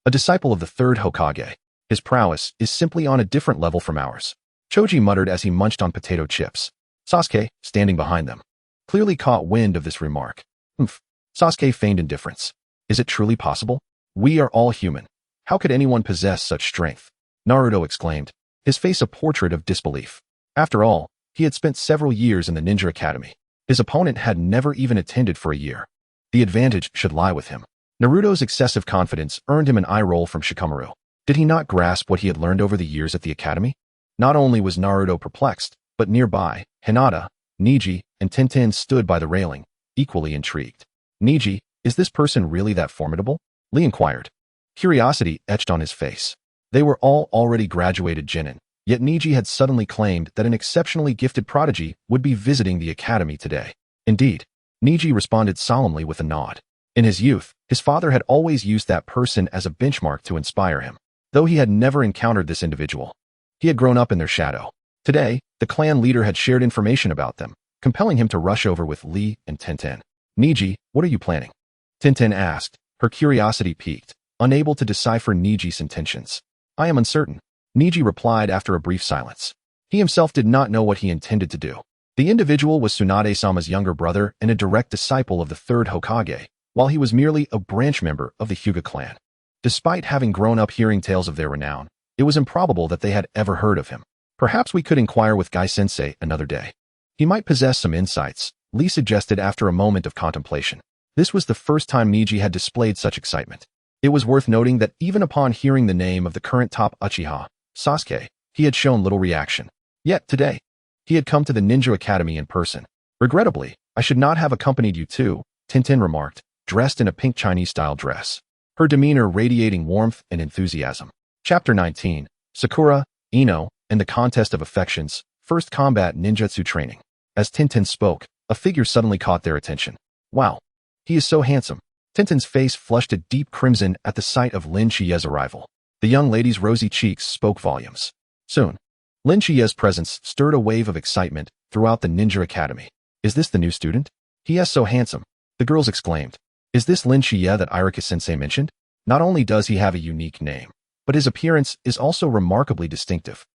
A disciple of the third Hokage. His prowess is simply on a different level from ours. Choji muttered as he munched on potato chips. Sasuke, standing behind them, clearly caught wind of this remark. Sasuke feigned indifference. Is it truly possible? We are all human. How could anyone possess such strength? Naruto exclaimed, his face a portrait of disbelief. After all, he had spent several years in the Ninja Academy. His opponent had never even attended for a year. The advantage should lie with him. Naruto's excessive confidence earned him an eye roll from Shikamaru. Did he not grasp what he had learned over the years at the academy? Not only was Naruto perplexed, but nearby, Hinata, Neji, and Tenten stood by the railing, equally intrigued. Neji, is this person really that formidable? Lee inquired. Curiosity etched on his face. They were all already graduated genin, yet Neji had suddenly claimed that an exceptionally gifted prodigy would be visiting the academy today. Indeed, Neji responded solemnly with a nod. In his youth, his father had always used that person as a benchmark to inspire him, though he had never encountered this individual. He had grown up in their shadow. Today, the clan leader had shared information about them, compelling him to rush over with Lee and Tenten. Neji, what are you planning? Tenten asked, her curiosity piqued, unable to decipher Neji's intentions. I am uncertain, Neji replied after a brief silence. He himself did not know what he intended to do. The individual was Tsunade-sama's younger brother and a direct disciple of the third Hokage, while he was merely a branch member of the Hyuga clan. Despite having grown up hearing tales of their renown, it was improbable that they had ever heard of him. Perhaps we could inquire with Gai-sensei another day. He might possess some insights, Lee suggested after a moment of contemplation. This was the first time Neji had displayed such excitement. It was worth noting that even upon hearing the name of the current top Uchiha, Sasuke, he had shown little reaction. Yet today, he had come to the Ninja Academy in person, Regrettably, I should not have accompanied you too, Tintin remarked, dressed in a pink Chinese-style dress, her demeanor radiating warmth and enthusiasm. Chapter 19, Sakura, Ino, and the Contest of Affections, First Combat Ninjutsu Training. As Tintin spoke, a figure suddenly caught their attention. Wow, he is so handsome. Tintin's face flushed a deep crimson at the sight of Lin Shiya's arrival. The young lady's rosy cheeks spoke volumes. Soon, Lin Shiya's presence stirred a wave of excitement throughout the ninja academy. Is this the new student? He is so handsome, the girls exclaimed. Is this Lin Shiya that Irika-sensei mentioned? Not only does he have a unique name, but his appearance is also remarkably distinctive.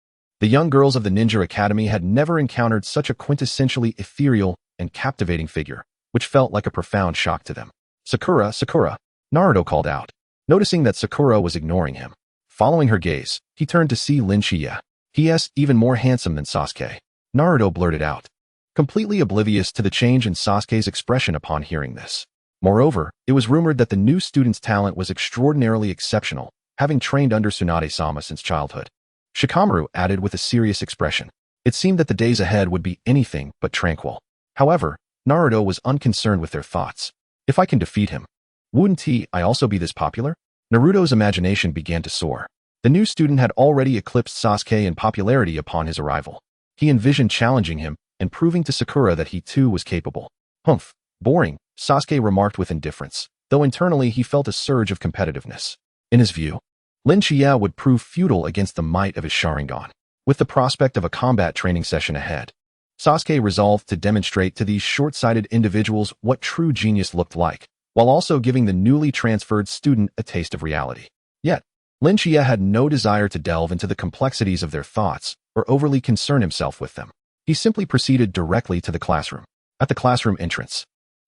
The young girls of the Ninja Academy had never encountered such a quintessentially ethereal and captivating figure, which felt like a profound shock to them. Sakura, Sakura, Naruto called out, noticing that Sakura was ignoring him. Following her gaze, he turned to see Lin Shiya. He is even more handsome than Sasuke, Naruto blurted out, completely oblivious to the change in Sasuke's expression upon hearing this. Moreover, it was rumored that the new student's talent was extraordinarily exceptional, having trained under Tsunade-sama since childhood. Shikamaru added with a serious expression. It seemed that the days ahead would be anything but tranquil. However, Naruto was unconcerned with their thoughts. If I can defeat him, wouldn't I also be this popular? Naruto's imagination began to soar. The new student had already eclipsed Sasuke in popularity upon his arrival. He envisioned challenging him and proving to Sakura that he too was capable. Humph, boring, Sasuke remarked with indifference, though internally he felt a surge of competitiveness. In his view, Lin Shiya would prove futile against the might of his Sharingan. With the prospect of a combat training session ahead, Sasuke resolved to demonstrate to these short-sighted individuals what true genius looked like, while also giving the newly transferred student a taste of reality. Yet, Lin Shiya had no desire to delve into the complexities of their thoughts or overly concern himself with them. He simply proceeded directly to the classroom. At the classroom entrance,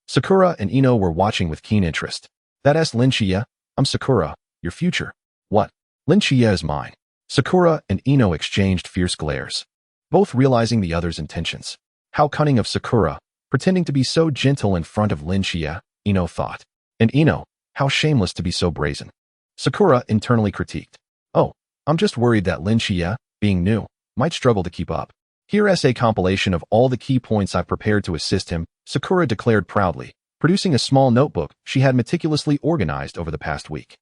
Sakura and Ino were watching with keen interest. That's Lin Shiya, I'm Sakura, your future. What? Lin Shiya is mine. Sakura and Ino exchanged fierce glares, both realizing the other's intentions. How cunning of Sakura, pretending to be so gentle in front of Lin Shiya, Ino thought. And Ino, how shameless to be so brazen. Sakura internally critiqued. Oh, I'm just worried that Lin Shiya, being new, might struggle to keep up. Here's a compilation of all the key points I've prepared to assist him, Sakura declared proudly, producing a small notebook she had meticulously organized over the past week.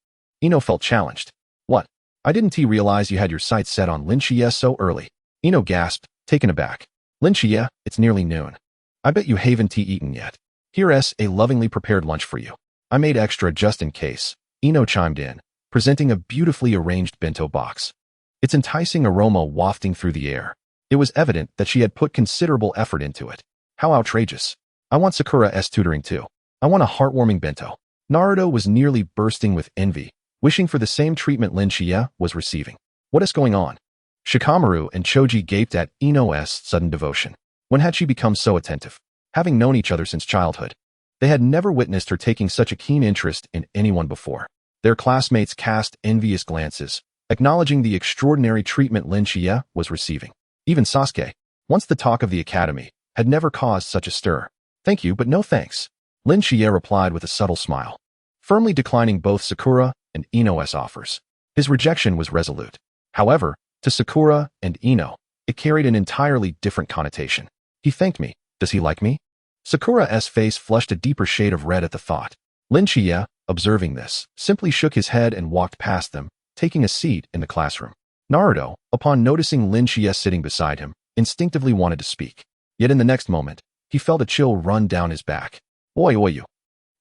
Ino felt challenged. What? I didn't realize you had your sights set on Lin Shiya so early. Ino gasped, taken aback. Lin Shiya, it's nearly noon. I bet you haven't eaten yet. Here's a lovingly prepared lunch for you. I made extra just in case. Ino chimed in, presenting a beautifully arranged bento box. Its enticing aroma wafting through the air. It was evident that she had put considerable effort into it. How outrageous. I want Sakura's tutoring too. I want a heartwarming bento. Naruto was nearly bursting with envy, wishing for the same treatment Lin Shiya was receiving. What is going on? Shikamaru and Choji gaped at Ino's sudden devotion. When had she become so attentive? Having known each other since childhood, they had never witnessed her taking such a keen interest in anyone before. Their classmates cast envious glances, acknowledging the extraordinary treatment Lin Shiya was receiving. Even Sasuke, once the talk of the academy, had never caused such a stir. Thank you, but no thanks. Lin Shiya replied with a subtle smile, firmly declining both Sakura and Ino's offers. His rejection was resolute. However, to Sakura and Ino, it carried an entirely different connotation. He thanked me. Does he like me? Sakura's face flushed a deeper shade of red at the thought. Lin Shiya, observing this, simply shook his head and walked past them, taking a seat in the classroom. Naruto, upon noticing Lin Shiya sitting beside him, instinctively wanted to speak. Yet in the next moment, he felt a chill run down his back. Oi, you.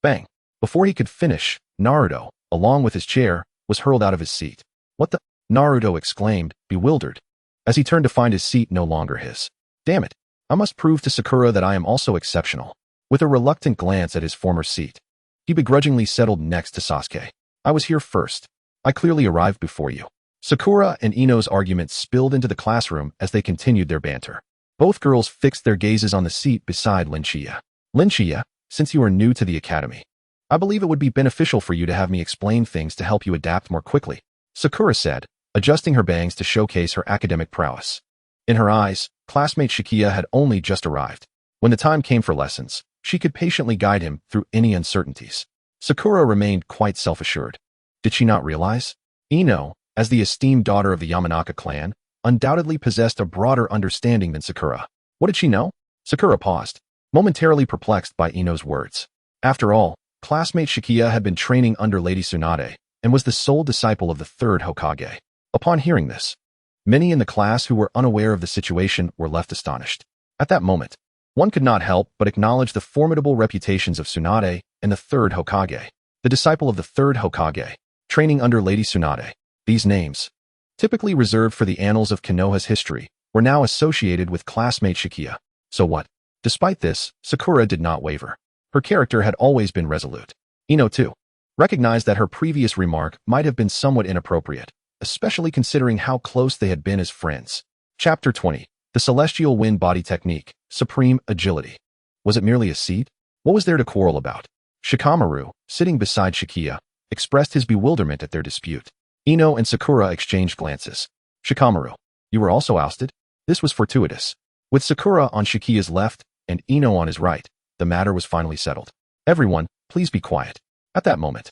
Bang. Before he could finish, Naruto, along with his chair, was hurled out of his seat. What the? Naruto exclaimed, bewildered, as he turned to find his seat no longer his. Damn it. I must prove to Sakura that I am also exceptional. With a reluctant glance at his former seat, he begrudgingly settled next to Sasuke. I was here first. I clearly arrived before you. Sakura and Ino's argument spilled into the classroom as they continued their banter. Both girls fixed their gazes on the seat beside Lin Shiya. Lin Shiya, since you are new to the academy, I believe it would be beneficial for you to have me explain things to help you adapt more quickly, Sakura said, adjusting her bangs to showcase her academic prowess. In her eyes, classmate Shichiya had only just arrived. When the time came for lessons, she could patiently guide him through any uncertainties. Sakura remained quite self-assured. Did she not realize? Ino, as the esteemed daughter of the Yamanaka clan, undoubtedly possessed a broader understanding than Sakura. What did she know? Sakura paused, momentarily perplexed by Ino's words. After all, classmate Shichiya had been training under Lady Tsunade and was the sole disciple of the third Hokage. Upon hearing this, many in the class who were unaware of the situation were left astonished. At that moment, one could not help but acknowledge the formidable reputations of Tsunade and the third Hokage, the disciple of the third Hokage, training under Lady Tsunade. These names, typically reserved for the annals of Konoha's history, were now associated with classmate Shichiya. So what? Despite this, Sakura did not waver. Her character had always been resolute. Ino, too, recognized that her previous remark might have been somewhat inappropriate, especially considering how close they had been as friends. Chapter 20. The Celestial Wind Body Technique, Supreme Agility. Was it merely a seat? What was there to quarrel about? Shikamaru, sitting beside Shichiya, expressed his bewilderment at their dispute. Ino and Sakura exchanged glances. Shikamaru, you were also ousted? This was fortuitous. With Sakura on Shikiya's left and Ino on his right, the matter was finally settled. Everyone, please be quiet. At that moment,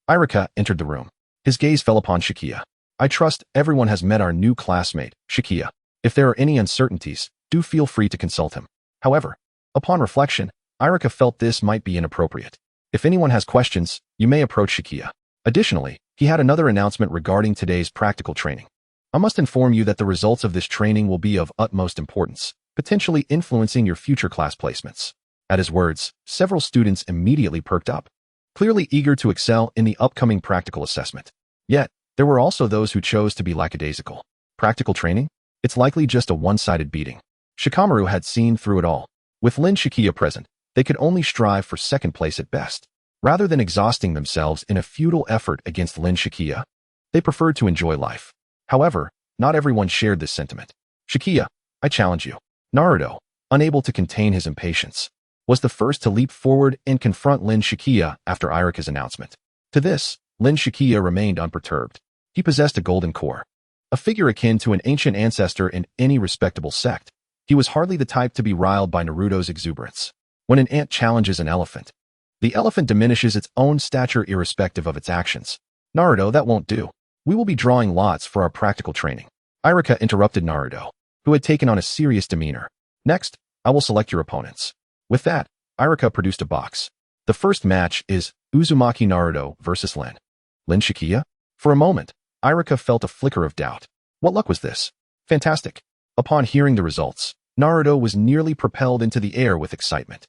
Iruka entered the room. His gaze fell upon Shichiya. I trust everyone has met our new classmate, Shichiya. If there are any uncertainties, do feel free to consult him. However, upon reflection, Iruka felt this might be inappropriate. If anyone has questions, you may approach Shichiya. Additionally, he had another announcement regarding today's practical training. I must inform you that the results of this training will be of utmost importance, potentially influencing your future class placements. At his words, several students immediately perked up, clearly eager to excel in the upcoming practical assessment. Yet, there were also those who chose to be lackadaisical. Practical training? It's likely just a one-sided beating. Shikamaru had seen through it all. With Lin Shichiya present, they could only strive for second place at best. Rather than exhausting themselves in a futile effort against Lin Shichiya, they preferred to enjoy life. However, not everyone shared this sentiment. Shichiya, I challenge you. Naruto, unable to contain his impatience, was the first to leap forward and confront Lin Shichiya after Iruka's announcement. To this, Lin Shichiya remained unperturbed. He possessed a golden core, a figure akin to an ancient ancestor in any respectable sect. He was hardly the type to be riled by Naruto's exuberance. When an ant challenges an elephant, the elephant diminishes its own stature irrespective of its actions. Naruto, that won't do. We will be drawing lots for our practical training. Iruka interrupted Naruto, who had taken on a serious demeanor. Next, I will select your opponents. With that, Iruka produced a box. The first match is Uzumaki Naruto versus Lin Shichiya? For a moment, Iruka felt a flicker of doubt. What luck was this? Fantastic. Upon hearing the results, Naruto was nearly propelled into the air with excitement.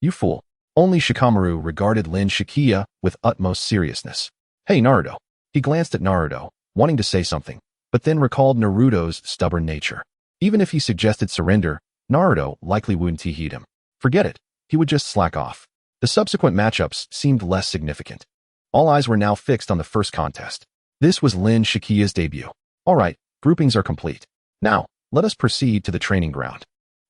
You fool. Only Shikamaru regarded Lin Shichiya with utmost seriousness. Hey Naruto. He glanced at Naruto, wanting to say something, but then recalled Naruto's stubborn nature. Even if he suggested surrender, Naruto likely wouldn't heed him. Forget it. He would just slack off. The subsequent matchups seemed less significant. All eyes were now fixed on the first contest. This was Lin Shichiya's debut. All right, groupings are complete. Now, let us proceed to the training ground.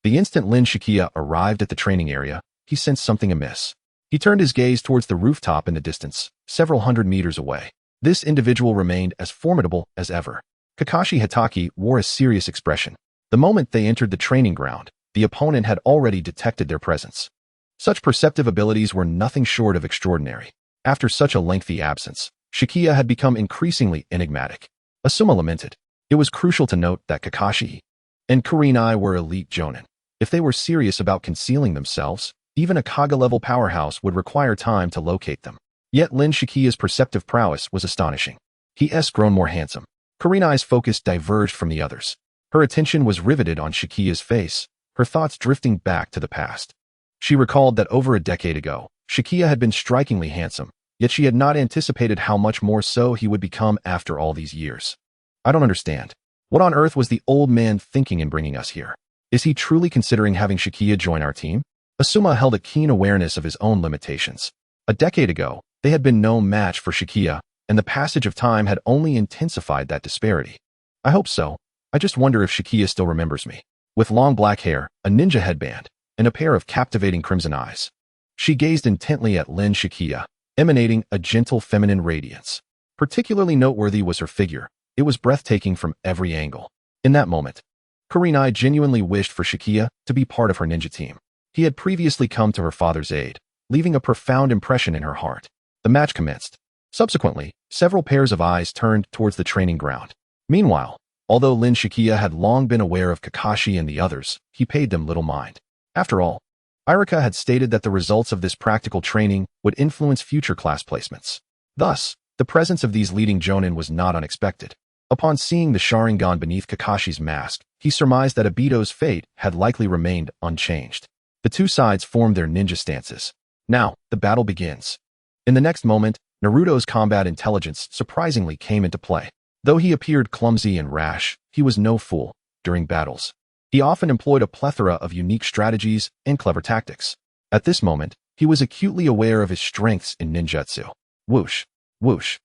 The instant Lin Shichiya arrived at the training area, he sensed something amiss. He turned his gaze towards the rooftop in the distance, several hundred meters away. This individual remained as formidable as ever. Kakashi Hitaki wore a serious expression. The moment they entered the training ground, the opponent had already detected their presence. Such perceptive abilities were nothing short of extraordinary. After such a lengthy absence, Shichiya had become increasingly enigmatic. Asuma lamented. It was crucial to note that Kakashi and Kurenai were elite jonin. If they were serious about concealing themselves, even a Kaga-level powerhouse would require time to locate them. Yet Lin Shichiya's perceptive prowess was astonishing. He's grown more handsome. Kurenai's focus diverged from the others. Her attention was riveted on Shichiya's face, her thoughts drifting back to the past. She recalled that over a decade ago, Shichiya had been strikingly handsome, yet she had not anticipated how much more so he would become after all these years. I don't understand. What on earth was the old man thinking in bringing us here? Is he truly considering having Shichiya join our team? Asuma held a keen awareness of his own limitations. A decade ago, they had been no match for Shichiya, and the passage of time had only intensified that disparity. I hope so. I just wonder if Shichiya still remembers me. With long black hair, a ninja headband, and a pair of captivating crimson eyes, she gazed intently at Lin Shichiya, emanating a gentle feminine radiance. Particularly noteworthy was her figure. It was breathtaking from every angle. In that moment, Kurenai genuinely wished for Shichiya to be part of her ninja team. He had previously come to her father's aid, leaving a profound impression in her heart. The match commenced. Subsequently, several pairs of eyes turned towards the training ground. Meanwhile, although Lin Shichiya had long been aware of Kakashi and the others, he paid them little mind. After all, Irika had stated that the results of this practical training would influence future class placements. Thus, the presence of these leading jonin was not unexpected. Upon seeing the Sharingan beneath Kakashi's mask, he surmised that Obito's fate had likely remained unchanged. The two sides formed their ninja stances. Now, the battle begins. In the next moment, Naruto's combat intelligence surprisingly came into play. Though he appeared clumsy and rash, he was no fool. During battles, he often employed a plethora of unique strategies and clever tactics. At this moment, he was acutely aware of his strengths in ninjutsu. Whoosh, whoosh.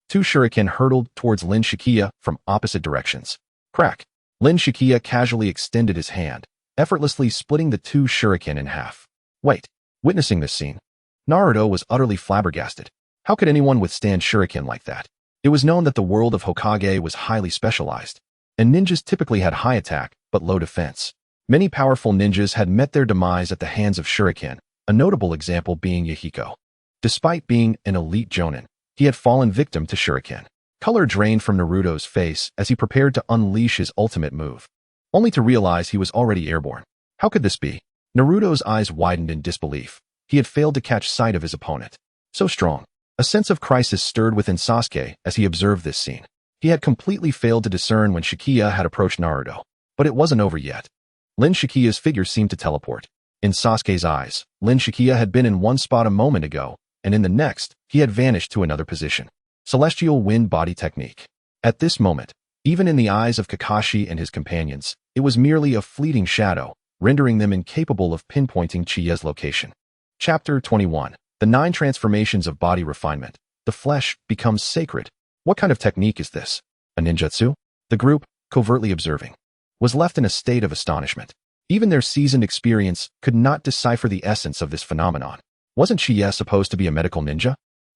Two shuriken hurtled towards Lin Shichiya from opposite directions. Crack. Lin Shichiya casually extended his hand, effortlessly splitting the two shuriken in half. Wait. Witnessing this scene, Naruto was utterly flabbergasted. How could anyone withstand shuriken like that? It was known that the world of Hokage was highly specialized, and ninjas typically had high attack but low defense. Many powerful ninjas had met their demise at the hands of shuriken, a notable example being Yahiko. Despite being an elite jonin, he had fallen victim to shuriken. Color drained from Naruto's face as he prepared to unleash his ultimate move, only to realize he was already airborne. How could this be? Naruto's eyes widened in disbelief. He had failed to catch sight of his opponent. So strong. A sense of crisis stirred within Sasuke as he observed this scene. He had completely failed to discern when Shichiya had approached Naruto. But it wasn't over yet. Lin Shichiya's figure seemed to teleport. In Sasuke's eyes, Lin Shichiya had been in one spot a moment ago, and in the next, he had vanished to another position. Celestial Wind Body Technique. At this moment, even in the eyes of Kakashi and his companions, it was merely a fleeting shadow, rendering them incapable of pinpointing Chiya's location. Chapter 21. The 9 Transformations of Body Refinement. The flesh becomes sacred. What kind of technique is this? A ninjutsu? The group, covertly observing, was left in a state of astonishment. Even their seasoned experience could not decipher the essence of this phenomenon. Wasn't Shichiya supposed to be a medical ninja?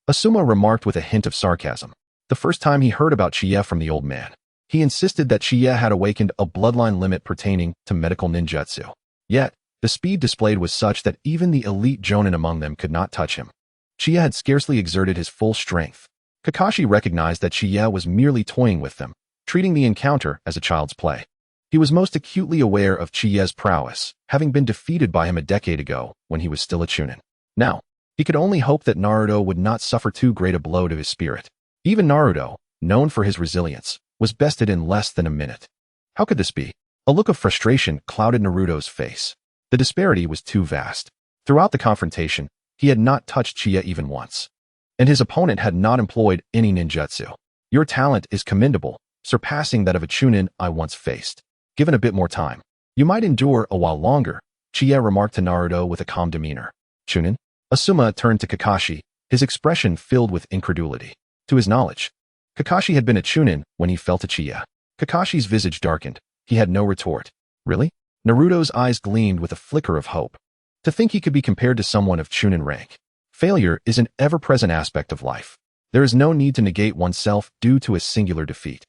Asuma remarked with a hint of sarcasm. The first time he heard about Shichiya from the old man, he insisted that Shichiya had awakened a bloodline limit pertaining to medical ninjutsu. Yet, the speed displayed was such that even the elite jonin among them could not touch him. Shichiya had scarcely exerted his full strength. Kakashi recognized that Shichiya was merely toying with them, treating the encounter as a child's play. He was most acutely aware of Chiya's prowess, having been defeated by him a decade ago when he was still a chunin. Now, he could only hope that Naruto would not suffer too great a blow to his spirit. Even Naruto, known for his resilience, was bested in less than a minute. How could this be? A look of frustration clouded Naruto's face. The disparity was too vast. Throughout the confrontation, he had not touched Shichiya even once, and his opponent had not employed any ninjutsu. Your talent is commendable, surpassing that of a chunin I once faced. Given a bit more time, you might endure a while longer, Shichiya remarked to Naruto with a calm demeanor. Chunin? Asuma turned to Kakashi, his expression filled with incredulity. To his knowledge, Kakashi had been a chunin when he fell to Shichiya. Kakashi's visage darkened. He had no retort. Really? Naruto's eyes gleamed with a flicker of hope. To think he could be compared to someone of chunin rank. Failure is an ever-present aspect of life. There is no need to negate oneself due to a singular defeat.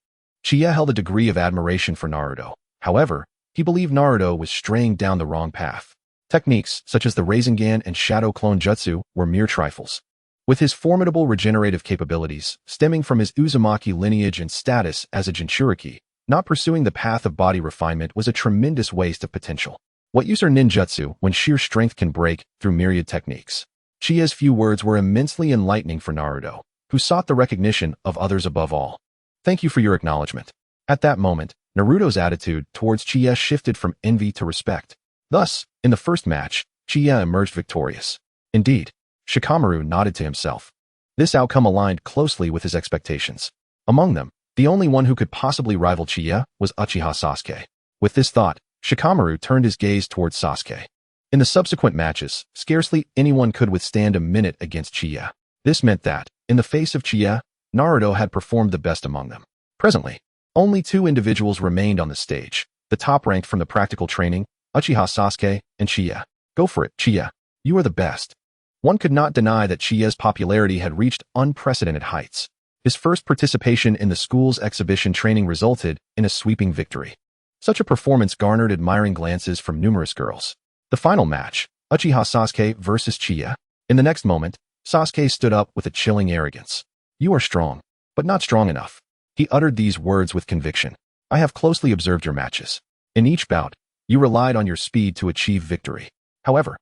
Shichiya held a degree of admiration for Naruto. However, he believed Naruto was straying down the wrong path. Techniques such as the Rasengan and Shadow Clone Jutsu were mere trifles. With his formidable regenerative capabilities stemming from his Uzumaki lineage and status as a Jinchuriki, not pursuing the path of body refinement was a tremendous waste of potential. What use are ninjutsu when sheer strength can break through myriad techniques? Chiya's few words were immensely enlightening for Naruto, who sought the recognition of others above all. Thank you for your acknowledgement. At that moment, Naruto's attitude towards Shichiya shifted from envy to respect. Thus, in the first match, Shichiya emerged victorious. Indeed, Shikamaru nodded to himself. This outcome aligned closely with his expectations. Among them, the only one who could possibly rival Shichiya was Uchiha Sasuke. With this thought, Shikamaru turned his gaze towards Sasuke. In the subsequent matches, scarcely anyone could withstand a minute against Shichiya. This meant that, in the face of Shichiya, Naruto had performed the best among them. Presently, only 2 individuals remained on the stage, the top-ranked from the practical training, Uchiha Sasuke and Shichiya. Go for it, Shichiya. You are the best. One could not deny that Shichiya's popularity had reached unprecedented heights. His first participation in the school's exhibition training resulted in a sweeping victory. Such a performance garnered admiring glances from numerous girls. The final match, Uchiha Sasuke versus Shichiya. In the next moment, Sasuke stood up with a chilling arrogance. You are strong, but not strong enough. He uttered these words with conviction. I have closely observed your matches. In each bout, you relied on your speed to achieve victory. However,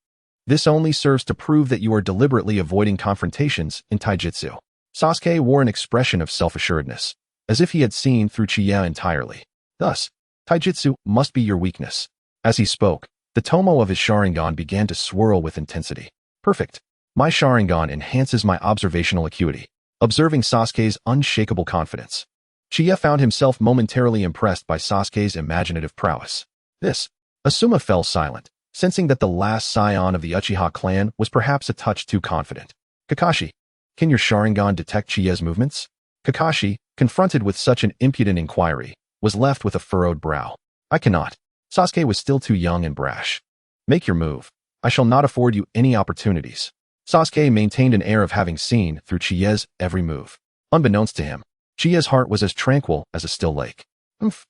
This only serves to prove that you are deliberately avoiding confrontations in taijutsu. Sasuke wore an expression of self-assuredness, as if he had seen through Shichiya entirely. Thus, taijutsu must be your weakness. As he spoke, the tomo of his Sharingan began to swirl with intensity. Perfect. My Sharingan enhances my observational acuity. Observing Sasuke's unshakable confidence, Shichiya found himself momentarily impressed by Sasuke's imaginative prowess. Asuma fell silent, sensing that the last scion of the Uchiha clan was perhaps a touch too confident. Kakashi, can your Sharingan detect Shichiya's movements? Kakashi, confronted with such an impudent inquiry, was left with a furrowed brow. I cannot. Sasuke was still too young and brash. Make your move. I shall not afford you any opportunities. Sasuke maintained an air of having seen through Chichiya's every move. Unbeknownst to him, Chichiya's heart was as tranquil as a still lake.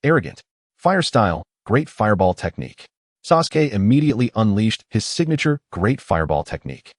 Arrogant. Fire style, great fireball technique. Sasuke immediately unleashed his signature great fireball technique,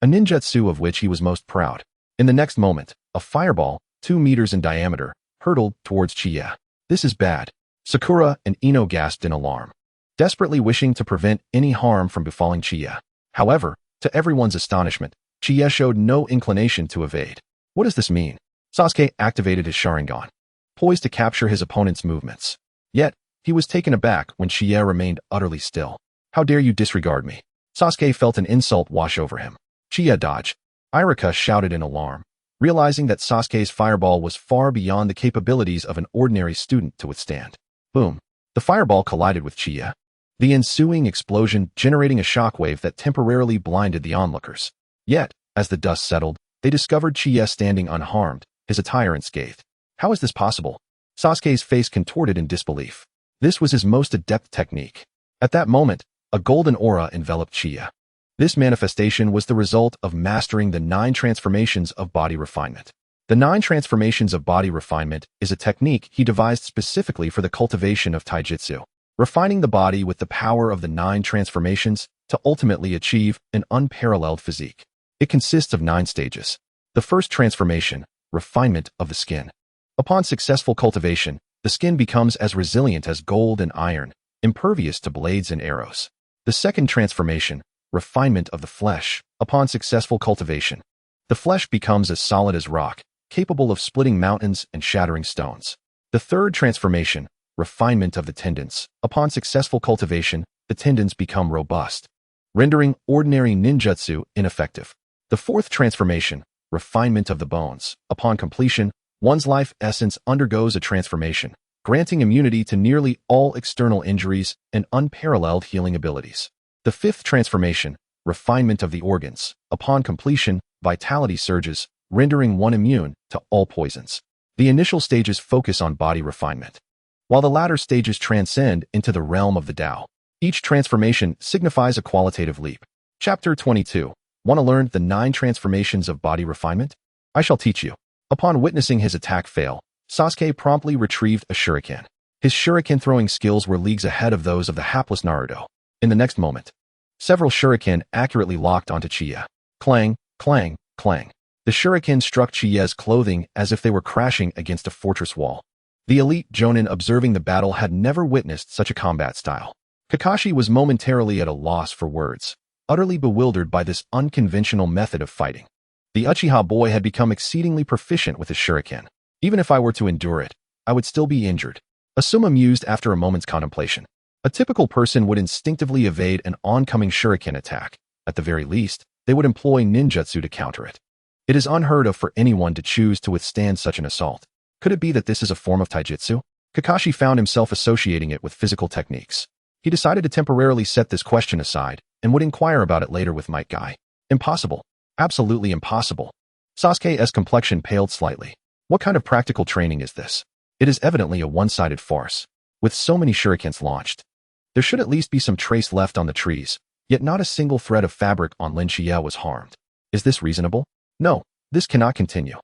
a ninjutsu of which he was most proud. In the next moment, a fireball, 2 meters in diameter, hurtled towards Chichiya. This is bad. Sakura and Ino gasped in alarm, desperately wishing to prevent any harm from befalling Chichiya. However, to everyone's astonishment, Chichiya showed no inclination to evade. What does this mean? Sasuke activated his Sharingan, poised to capture his opponent's movements. Yet, he was taken aback when Chichiya remained utterly still. How dare you disregard me? Sasuke felt an insult wash over him. Chichiya dodge. Iruka shouted in alarm, realizing that Sasuke's fireball was far beyond the capabilities of an ordinary student to withstand. Boom. The fireball collided with Chichiya, the ensuing explosion generating a shockwave that temporarily blinded the onlookers. Yet, as the dust settled, they discovered Chichiya standing unharmed, his attire unscathed. How is this possible? Sasuke's face contorted in disbelief. This was his most adept technique. At that moment, a golden aura enveloped Chichiya. This manifestation was the result of mastering the 9 transformations of body refinement. The 9 transformations of body refinement is a technique he devised specifically for the cultivation of taijutsu, refining the body with the power of the 9 transformations to ultimately achieve an unparalleled physique. It consists of 9 stages. The first transformation, refinement of the skin. Upon successful cultivation, the skin becomes as resilient as gold and iron, impervious to blades and arrows. The second transformation, refinement of the flesh. Upon successful cultivation, the flesh becomes as solid as rock, capable of splitting mountains and shattering stones. The third transformation, refinement of the tendons. Upon successful cultivation, the tendons become robust, rendering ordinary ninjutsu ineffective. The fourth transformation, refinement of the bones. Upon completion, one's life essence undergoes a transformation, granting immunity to nearly all external injuries and unparalleled healing abilities. The fifth transformation, refinement of the organs. Upon completion, vitality surges, rendering one immune to all poisons. The initial stages focus on body refinement, while the latter stages transcend into the realm of the Tao. Each transformation signifies a qualitative leap. Chapter 22. Want to learn the 9 transformations of body refinement? I shall teach you. Upon witnessing his attack fail, Sasuke promptly retrieved a shuriken. His shuriken-throwing skills were leagues ahead of those of the hapless Naruto. In the next moment, several shuriken accurately locked onto Chichiya. Clang, clang, clang. The shuriken struck Chichiya's clothing as if they were crashing against a fortress wall. The elite jonin observing the battle had never witnessed such a combat style. Kakashi was momentarily at a loss for words, utterly bewildered by this unconventional method of fighting. The Uchiha boy had become exceedingly proficient with his shuriken. Even if I were to endure it, I would still be injured. Asuma mused after a moment's contemplation. A typical person would instinctively evade an oncoming shuriken attack. At the very least, they would employ ninjutsu to counter it. It is unheard of for anyone to choose to withstand such an assault. Could it be that this is a form of taijutsu? Kakashi found himself associating it with physical techniques. He decided to temporarily set this question aside and would inquire about it later with Might Guy. Impossible. Absolutely impossible. Sasuke's complexion paled slightly. What kind of practical training is this? It is evidently a one-sided farce. With so many shurikens launched, there should at least be some trace left on the trees, yet not a single thread of fabric on Lin Chichiya was harmed. Is this reasonable? No, this cannot continue.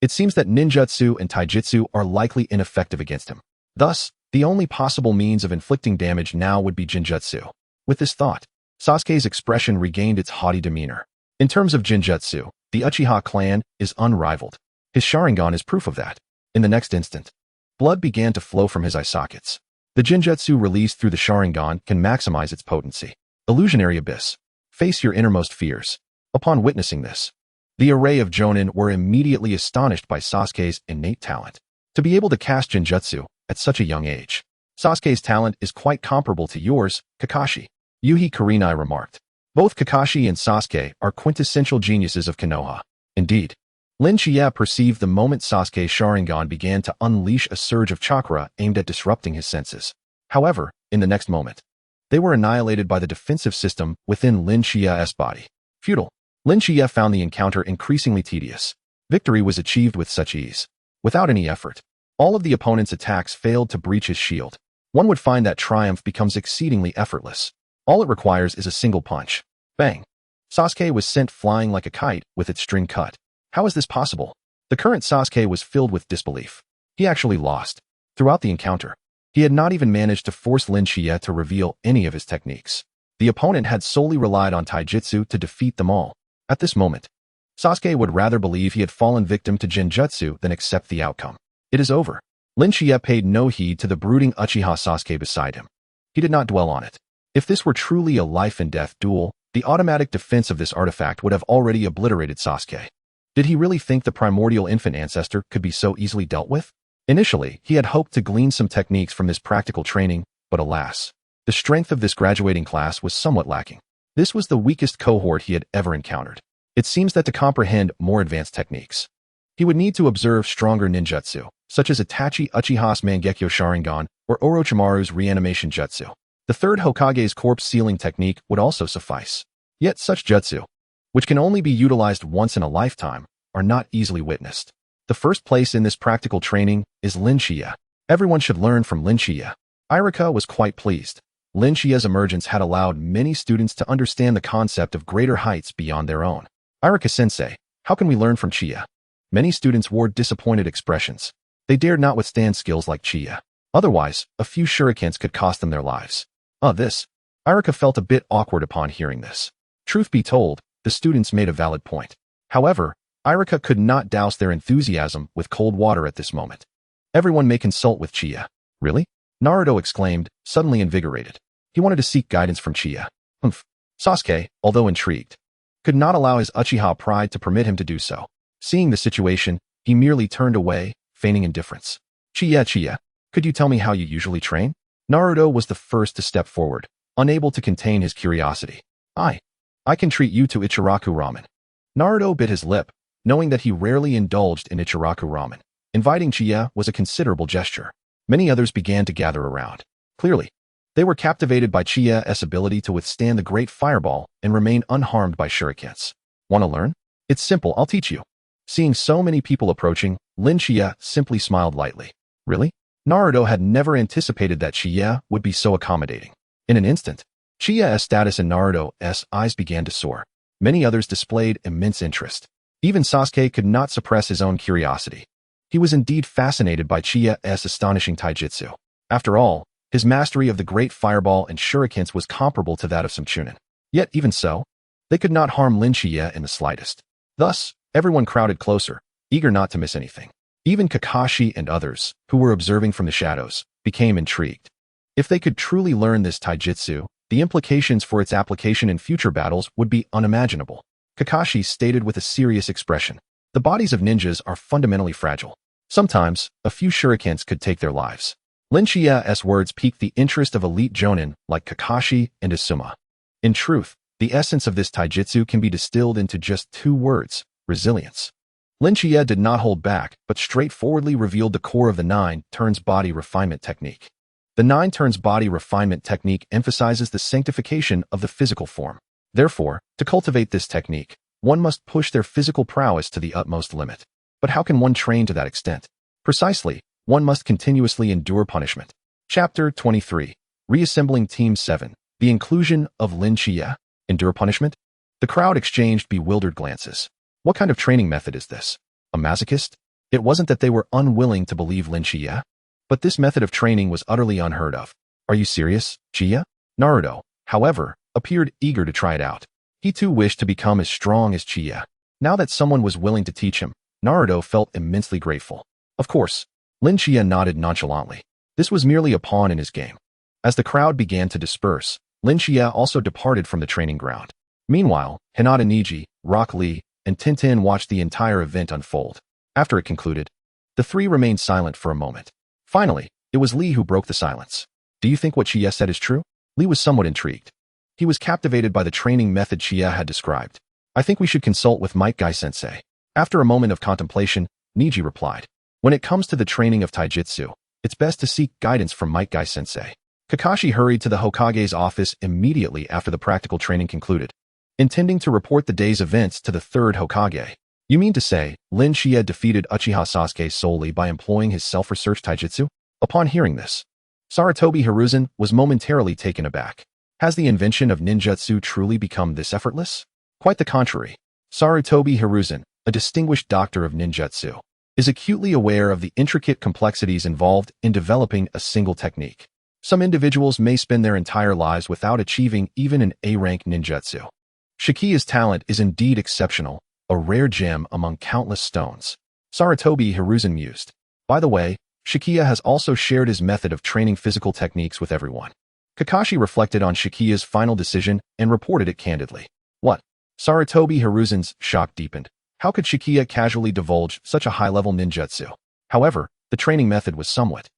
It seems that ninjutsu and taijutsu are likely ineffective against him. Thus, the only possible means of inflicting damage now would be jinjutsu. With this thought, Sasuke's expression regained its haughty demeanor. In terms of jinjutsu, the Uchiha clan is unrivaled. His Sharingan is proof of that. In the next instant, blood began to flow from his eye sockets. The jinjutsu released through the Sharingan can maximize its potency. Illusionary Abyss. Face your innermost fears. Upon witnessing this, the array of Jonin were immediately astonished by Sasuke's innate talent. To be able to cast Genjutsu at such a young age. Sasuke's talent is quite comparable to yours, Kakashi. Yuhi Kurenai remarked. Both Kakashi and Sasuke are quintessential geniuses of Konoha. Indeed, Lin Shichiya perceived the moment Sasuke's Sharingan began to unleash a surge of chakra aimed at disrupting his senses. However, in the next moment, they were annihilated by the defensive system within Lin Shichiya's body. Futile. Lin Shichiya found the encounter increasingly tedious. Victory was achieved with such ease. Without any effort, all of the opponent's attacks failed to breach his shield. One would find that triumph becomes exceedingly effortless. All it requires is a single punch. Bang. Sasuke was sent flying like a kite with its string cut. How is this possible? The current Sasuke was filled with disbelief. He actually lost. Throughout the encounter, he had not even managed to force Lin Shichiya to reveal any of his techniques. The opponent had solely relied on taijutsu to defeat them all. At this moment, Sasuke would rather believe he had fallen victim to Genjutsu than accept the outcome. It is over. Lin Shichiya paid no heed to the brooding Uchiha Sasuke beside him. He did not dwell on it. If this were truly a life-and-death duel, the automatic defense of this artifact would have already obliterated Sasuke. Did he really think the primordial infant ancestor could be so easily dealt with? Initially, he had hoped to glean some techniques from this practical training, but alas, the strength of this graduating class was somewhat lacking. This was the weakest cohort he had ever encountered. It seems that to comprehend more advanced techniques, he would need to observe stronger ninjutsu, such as Itachi Uchiha's Mangekyo Sharingan or Orochimaru's reanimation jutsu. The third Hokage's corpse sealing technique would also suffice. Yet such jutsu, which can only be utilized once in a lifetime, are not easily witnessed. The first place in this practical training is Lin Shichiya. Everyone should learn from Lin Shichiya. Irika was quite pleased. Lin Shichiya's emergence had allowed many students to understand the concept of greater heights beyond their own. Irika-sensei, how can we learn from Shichiya? Many students wore disappointed expressions. They dared not withstand skills like Shichiya. Otherwise, a few shurikens could cost them their lives. Irika felt a bit awkward upon hearing this. Truth be told, the students made a valid point. However, Irika could not douse their enthusiasm with cold water at this moment. Everyone may consult with Shichiya. Really? Naruto exclaimed, suddenly invigorated. He wanted to seek guidance from Shichiya. Sasuke, although intrigued, could not allow his Uchiha pride to permit him to do so. Seeing the situation, he merely turned away, feigning indifference. Shichiya, could you tell me how you usually train? Naruto was the first to step forward, unable to contain his curiosity. I can treat you to Ichiraku ramen. Naruto bit his lip, knowing that he rarely indulged in Ichiraku ramen. Inviting Shichiya was a considerable gesture. Many others began to gather around. Clearly, they were captivated by Chiya's ability to withstand the great fireball and remain unharmed by shurikens. Want to learn? It's simple, I'll teach you. Seeing so many people approaching, Lin Shichiya simply smiled lightly. Really? Naruto had never anticipated that Shichiya would be so accommodating. In an instant, Chiya's status in Naruto's eyes began to soar. Many others displayed immense interest. Even Sasuke could not suppress his own curiosity. He was indeed fascinated by Chiya's astonishing taijutsu. After all, his mastery of the great fireball and shurikens was comparable to that of some chunin. Yet even so, they could not harm Lin Shichiya in the slightest. Thus, everyone crowded closer, eager not to miss anything. Even Kakashi and others, who were observing from the shadows, became intrigued. If they could truly learn this taijutsu, the implications for its application in future battles would be unimaginable. Kakashi stated with a serious expression, the bodies of ninjas are fundamentally fragile. Sometimes, a few shurikens could take their lives. Lin Shichiya's words piqued the interest of elite jonin like Kakashi and Asuma. In truth, the essence of this taijutsu can be distilled into just 2 words, resilience. Lin Shichiya did not hold back, but straightforwardly revealed the core of the 9 turns body refinement technique. The 9 turns body refinement technique emphasizes the sanctification of the physical form. Therefore, to cultivate this technique, one must push their physical prowess to the utmost limit. But how can one train to that extent? Precisely, one must continuously endure punishment. Chapter 23. Reassembling Team 7. The inclusion of Lin Shichiya. Endure punishment? The crowd exchanged bewildered glances. What kind of training method is this? A masochist? It wasn't that they were unwilling to believe Lin Shichiya, but this method of training was utterly unheard of. Are you serious, Shichiya? Naruto, however, appeared eager to try it out. He too wished to become as strong as Shichiya. Now that someone was willing to teach him, Naruto felt immensely grateful. Of course, Lin Shichiya nodded nonchalantly. This was merely a pawn in his game. As the crowd began to disperse, Lin Shichiya also departed from the training ground. Meanwhile, Hinata Niji, Rock Lee, and Tintin watched the entire event unfold. After it concluded, the three remained silent for a moment. Finally, it was Lee who broke the silence. Do you think what Shichiya said is true? Lee was somewhat intrigued. He was captivated by the training method Shichiya had described. I think we should consult with Might Guy-sensei. After a moment of contemplation, Niji replied. When it comes to the training of taijutsu, it's best to seek guidance from Might Guy-sensei. Kakashi hurried to the Hokage's office immediately after the practical training concluded, intending to report the day's events to the third Hokage. You mean to say, Lin Shichiya defeated Uchiha Sasuke solely by employing his self-research taijutsu? Upon hearing this, Sarutobi Hiruzen was momentarily taken aback. Has the invention of ninjutsu truly become this effortless? Quite the contrary. Sarutobi Hiruzen, a distinguished doctor of ninjutsu, is acutely aware of the intricate complexities involved in developing a single technique. Some individuals may spend their entire lives without achieving even an A-rank ninjutsu. Shichiya's talent is indeed exceptional, a rare gem among countless stones. Sarutobi Hiruzen mused. By the way, Shichiya has also shared his method of training physical techniques with everyone. Kakashi reflected on Shichiya's final decision and reported it candidly. What? Sarutobi Hiruzen's shock deepened. How could Shichiya casually divulge such a high-level ninjutsu? However, the training method was somewhat.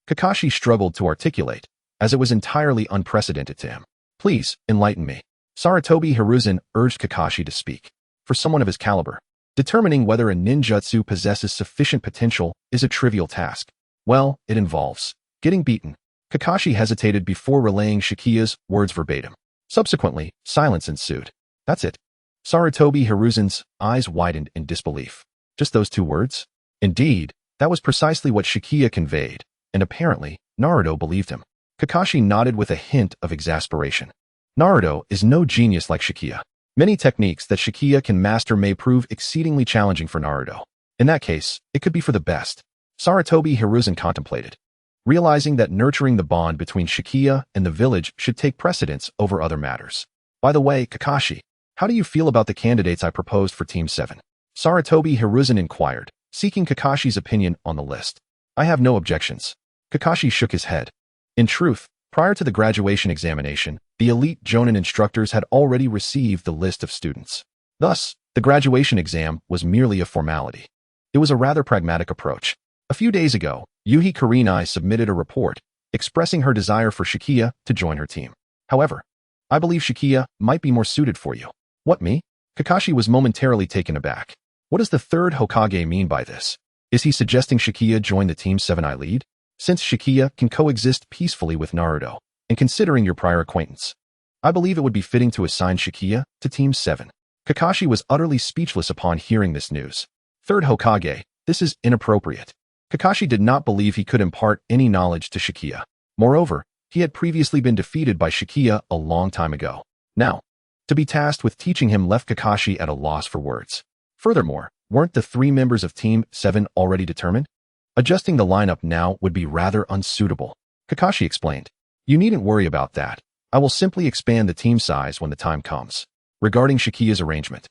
Kakashi struggled to articulate, as it was entirely unprecedented to him. Please, enlighten me. Sarutobi Hiruzen urged Kakashi to speak. For someone of his caliber, determining whether a ninjutsu possesses sufficient potential is a trivial task. Well, it involves getting beaten. Kakashi hesitated before relaying Shichiya's words verbatim. Subsequently, silence ensued. That's it. Sarutobi Hiruzen's eyes widened in disbelief. Just those two words? Indeed, that was precisely what Shichiya conveyed, and apparently, Naruto believed him. Kakashi nodded with a hint of exasperation. Naruto is no genius like Shichiya. Many techniques that Shichiya can master may prove exceedingly challenging for Naruto. In that case, it could be for the best. Sarutobi Hiruzen contemplated, realizing that nurturing the bond between Shichiya and the village should take precedence over other matters. By the way, Kakashi, how do you feel about the candidates I proposed for Team 7? Sarutobi Hiruzen inquired, seeking Kakashi's opinion on the list. I have no objections. Kakashi shook his head. In truth, prior to the graduation examination, the elite Jonin instructors had already received the list of students. Thus, the graduation exam was merely a formality. It was a rather pragmatic approach. A few days ago, Yuhi Kurenai submitted a report, expressing her desire for Shichiya to join her team. However, I believe Shichiya might be more suited for you. What, me? Kakashi was momentarily taken aback. What does the third Hokage mean by this? Is he suggesting Shichiya join the Team 7 I lead? Since Shichiya can coexist peacefully with Naruto, and considering your prior acquaintance, I believe it would be fitting to assign Shichiya to Team 7. Kakashi was utterly speechless upon hearing this news. Third Hokage, this is inappropriate. Kakashi did not believe he could impart any knowledge to Shichiya. Moreover, he had previously been defeated by Shichiya a long time ago. Now, to be tasked with teaching him left Kakashi at a loss for words. Furthermore, weren't the three members of Team 7 already determined? Adjusting the lineup now would be rather unsuitable. Kakashi explained. You needn't worry about that. I will simply expand the team size when the time comes. Regarding Shichiya's arrangement,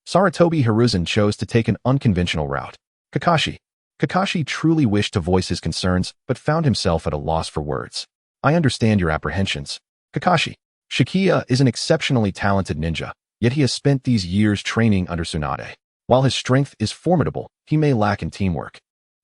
Sarutobi Hiruzen chose to take an unconventional route. Kakashi truly wished to voice his concerns, but found himself at a loss for words. I understand your apprehensions. Kakashi, Shichiya is an exceptionally talented ninja, yet he has spent these years training under Tsunade. While his strength is formidable, he may lack in teamwork.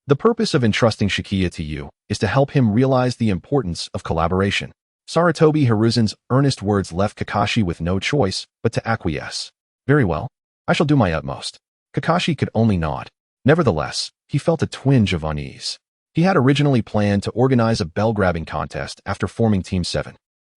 The purpose of entrusting Shichiya to you is to help him realize the importance of collaboration. Sarutobi Hiruzen's earnest words left Kakashi with no choice but to acquiesce. Very well. I shall do my utmost. Kakashi could only nod. Nevertheless, he felt a twinge of unease. He had originally planned to organize a bell-grabbing contest after forming Team 7,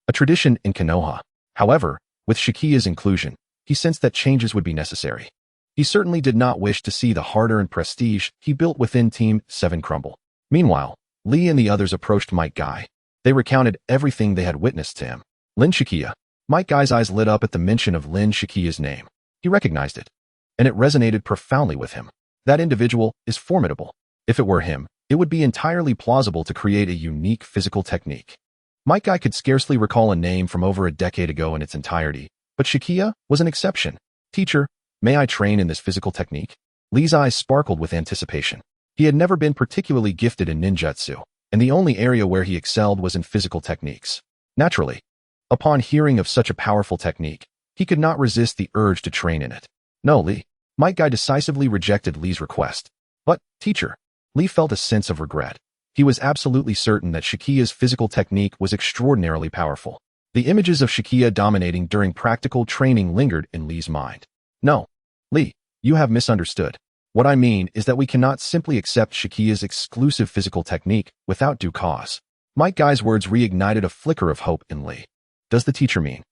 a tradition in Konoha. However, with Shichiya's inclusion, he sensed that changes would be necessary. He certainly did not wish to see the hard-earned prestige he built within Team 7 crumble. Meanwhile, Lee and the others approached Might Guy. They recounted everything they had witnessed to him. Lin Shichiya. Might Guy's eyes lit up at the mention of Lin Shichiya's name. He recognized it, and it resonated profoundly with him. That individual is formidable. If it were him, it would be entirely plausible to create a unique physical technique. Might Guy could scarcely recall a name from over a decade ago in its entirety, but Shichiya was an exception. Teacher, may I train in this physical technique? Lee's eyes sparkled with anticipation. He had never been particularly gifted in ninjutsu, and the only area where he excelled was in physical techniques. Naturally, upon hearing of such a powerful technique, He could not resist the urge to train in it. No, Lee. Might Guy decisively rejected Lee's request. But, teacher. Lee felt a sense of regret. He was absolutely certain that Shichiya's physical technique was extraordinarily powerful. The images of Shichiya dominating during practical training lingered in Lee's mind. No. Lee, you have misunderstood. What I mean is that we cannot simply accept Shichiya's exclusive physical technique without due cause. Might Guy's words reignited a flicker of hope in Lee. Does the teacher mean?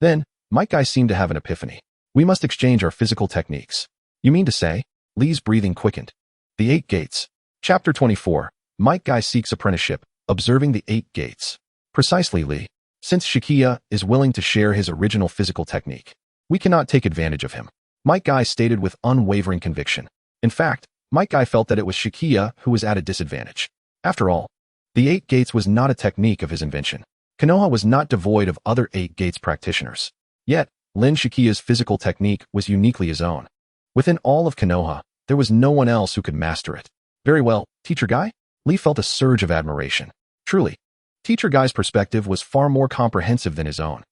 Then, Might Guy seemed to have an epiphany. We must exchange our physical techniques. You mean to say? Lee's breathing quickened. The Eight Gates. Chapter 24. Might Guy seeks apprenticeship, observing the Eight Gates. Precisely, Lee. Since Shichiya is willing to share his original physical technique, we cannot take advantage of him. Might Guy stated with unwavering conviction. In fact, Might Guy felt that it was Shichiya who was at a disadvantage. After all, the Eight Gates was not a technique of his invention. Konoha was not devoid of other Eight Gates practitioners. Yet, Lin Shichiya's physical technique was uniquely his own. Within all of Konoha, there was no one else who could master it. Very well, Teacher Guy? Lee felt a surge of admiration. Truly, Teacher Guy's perspective was far more comprehensive than his own.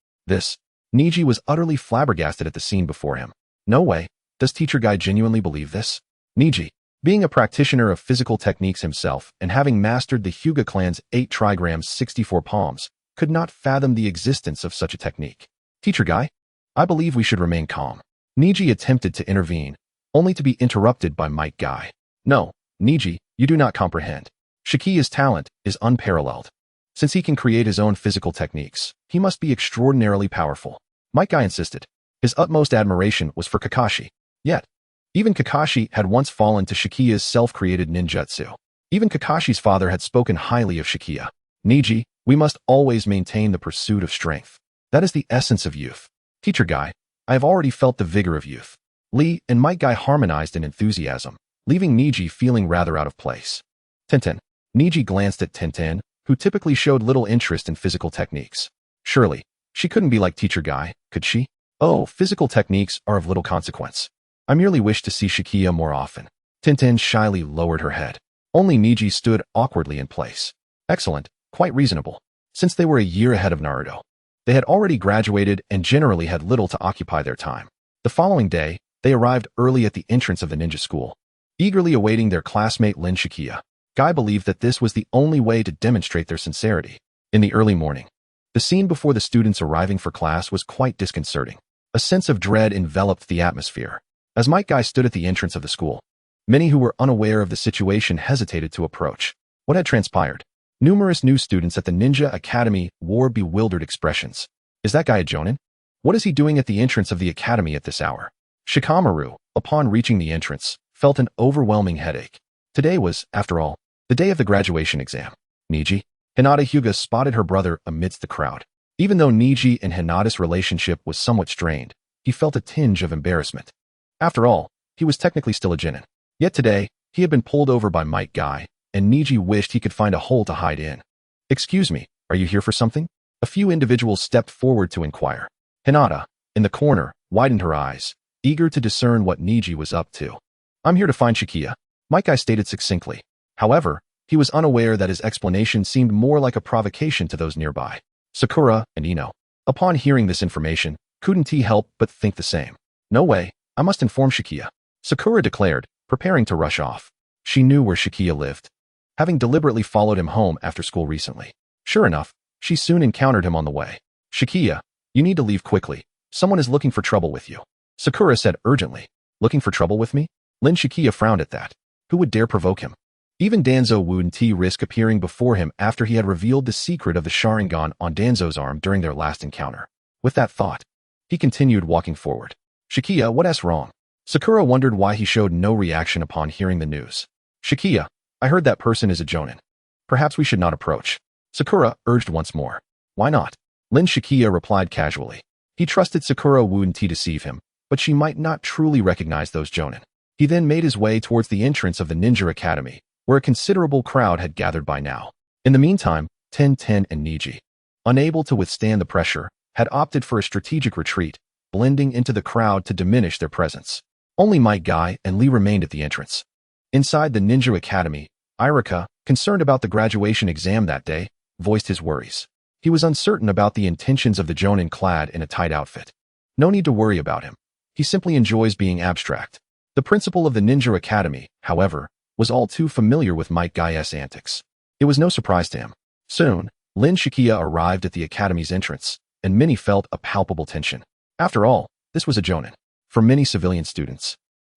Niji was utterly flabbergasted at the scene before him. No way. Does Teacher Guy genuinely believe this? Niji, being a practitioner of physical techniques himself and having mastered the Hyuga clan's 8 trigrams 64 palms, could not fathom the existence of such a technique. Teacher Guy, I believe we should remain calm. Niji attempted to intervene, only to be interrupted by Might Guy. No, Niji, you do not comprehend. Shichiya's talent is unparalleled. Since he can create his own physical techniques, he must be extraordinarily powerful. Might Guy insisted. His utmost admiration was for Kakashi. Yet, even Kakashi had once fallen to Shichiya's self-created ninjutsu. Even Kakashi's father had spoken highly of Shichiya. Niji, we must always maintain the pursuit of strength. That is the essence of youth. Teacher Guy, I have already felt the vigor of youth. Lee and Might Guy harmonized in enthusiasm, leaving Niji feeling rather out of place. Tenten. Niji glanced at Tenten, who typically showed little interest in physical techniques. Surely, she couldn't be like Teacher Guy, could she? Oh, physical techniques are of little consequence. I merely wish to see Shichiya more often. Tenten shyly lowered her head. Only Niji stood awkwardly in place. Excellent, quite reasonable. Since they were a year ahead of Naruto, they had already graduated and generally had little to occupy their time. The following day, they arrived early at the entrance of the ninja school, eagerly awaiting their classmate Lin Shichiya. Guy believed that this was the only way to demonstrate their sincerity. In the early morning, the scene before the students arriving for class was quite disconcerting. A sense of dread enveloped the atmosphere. As Might Guy stood at the entrance of the school, many who were unaware of the situation hesitated to approach. What had transpired? Numerous new students at the Ninja Academy wore bewildered expressions. Is that guy a Jonin? What is he doing at the entrance of the academy at this hour? Shikamaru, upon reaching the entrance, felt an overwhelming headache. Today was, after all, the day of the graduation exam. Niji? Hinata Hyuga spotted her brother amidst the crowd. Even though Niji and Hinata's relationship was somewhat strained, he felt a tinge of embarrassment. After all, he was technically still a Jonin. Yet today, he had been pulled over by Might Guy, and Niji wished he could find a hole to hide in. Excuse me, are you here for something? A few individuals stepped forward to inquire. Hinata, in the corner, widened her eyes, eager to discern what Niji was up to. I'm here to find Shichiya, Might Guy stated succinctly. However, he was unaware that his explanation seemed more like a provocation to those nearby. Sakura and Ino, upon hearing this information, couldn't help but think the same. No way, I must inform Shichiya, Sakura declared, preparing to rush off. She knew where Shichiya lived, having deliberately followed him home after school recently. Sure enough, she soon encountered him on the way. Shichiya, you need to leave quickly. Someone is looking for trouble with you, Sakura said urgently. Looking for trouble with me? Lin Shichiya frowned at that. Who would dare provoke him? Even Danzo wouldn't risk appearing before him after he had revealed the secret of the Sharingan on Danzo's arm during their last encounter. With that thought, he continued walking forward. Shichiya, what's wrong? Sakura wondered why he showed no reaction upon hearing the news. Shichiya, I heard that person is a Jonin. Perhaps we should not approach. Sakura urged once more. Why not? Lin Shichiya replied casually. He trusted Sakura wouldn't deceive him, but she might not truly recognize those Jonin. He then made his way towards the entrance of the Ninja Academy, where a considerable crowd had gathered by now. In the meantime, Ten and Niji, unable to withstand the pressure, had opted for a strategic retreat, blending into the crowd to diminish their presence. Only Might Guy and Lee remained at the entrance. Inside the Ninja Academy, Irika, concerned about the graduation exam that day, voiced his worries. He was uncertain about the intentions of the Jonin clad in a tight outfit. No need to worry about him. He simply enjoys being abstract. The principal of the Ninja Academy, however, was all too familiar with Might Guy's antics. It was no surprise to him. Soon, Lin Shichiya arrived at the academy's entrance, and many felt a palpable tension. After all, this was a jonin. For many civilian students,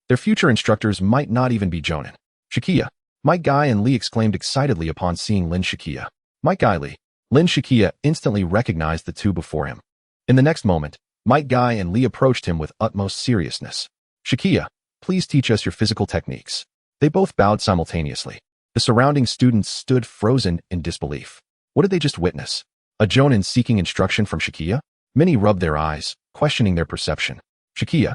their future instructors might not even be jonin. Shichiya. Might Guy and Lee exclaimed excitedly upon seeing Lin Shichiya. Might Guy Lee. Lin Shichiya instantly recognized the two before him. In the next moment, Might Guy and Lee approached him with utmost seriousness. Shichiya, please teach us your physical techniques. They both bowed simultaneously. The surrounding students stood frozen in disbelief. What did they just witness? A jonin seeking instruction from Shichiya? Many rubbed their eyes, questioning their perception. Shichiya,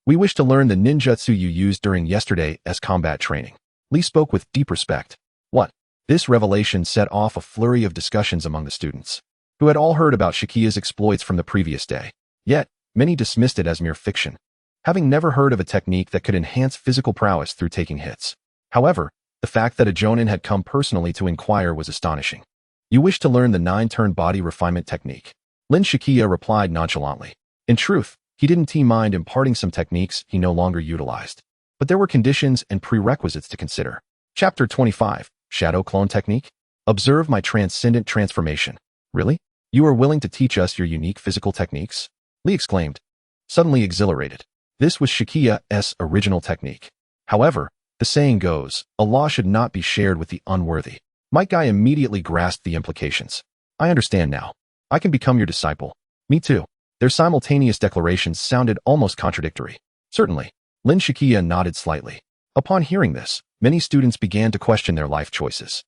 we wish to learn the ninjutsu you used during yesterday's combat training. Lee spoke with deep respect. What? This revelation set off a flurry of discussions among the students, who had all heard about Shichiya's exploits from the previous day. Yet, many dismissed it as mere fiction, having never heard of a technique that could enhance physical prowess through taking hits. However, the fact that a jonin had come personally to inquire was astonishing. You wish to learn the 9-turn body refinement technique? Lin Shichiya replied nonchalantly. In truth, he didn't mind imparting some techniques he no longer utilized. But there were conditions and prerequisites to consider. Chapter 25, Shadow Clone Technique? Observe my transcendent transformation. Really? You are willing to teach us your unique physical techniques? Lee exclaimed, suddenly exhilarated. This was Shichiya's original technique. However, the saying goes, a law should not be shared with the unworthy. Might Guy immediately grasped the implications. I understand now. I can become your disciple. Me too. Their simultaneous declarations sounded almost contradictory. Certainly. Lin Shichiya nodded slightly. Upon hearing this, many students began to question their life choices.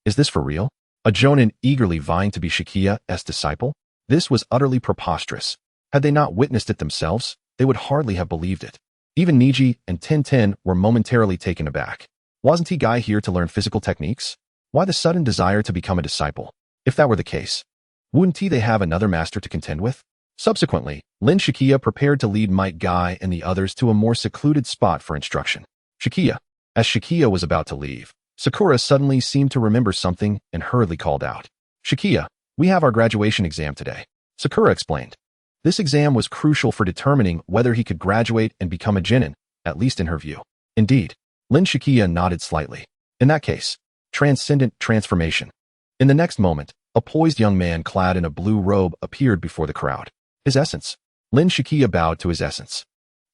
Is this for real? A jonin eagerly vying to be Shichiya's disciple? This was utterly preposterous. Had they not witnessed it themselves, they would hardly have believed it. Even Niji and Tintin were momentarily taken aback. Wasn't he Guy here to learn physical techniques? Why the sudden desire to become a disciple? If that were the case, wouldn't they have another master to contend with? Subsequently, Lin Shichiya prepared to lead Might Guy and the others to a more secluded spot for instruction. Shichiya. As Shichiya was about to leave, Sakura suddenly seemed to remember something and hurriedly called out. Shichiya, we have our graduation exam today. Sakura explained. This exam was crucial for determining whether he could graduate and become a genin, at least in her view. Indeed. Lin Shichiya nodded slightly. In that case, transcendent transformation. In the next moment, a poised young man clad in a blue robe appeared before the crowd. His essence. Lin Shichiya bowed to his essence.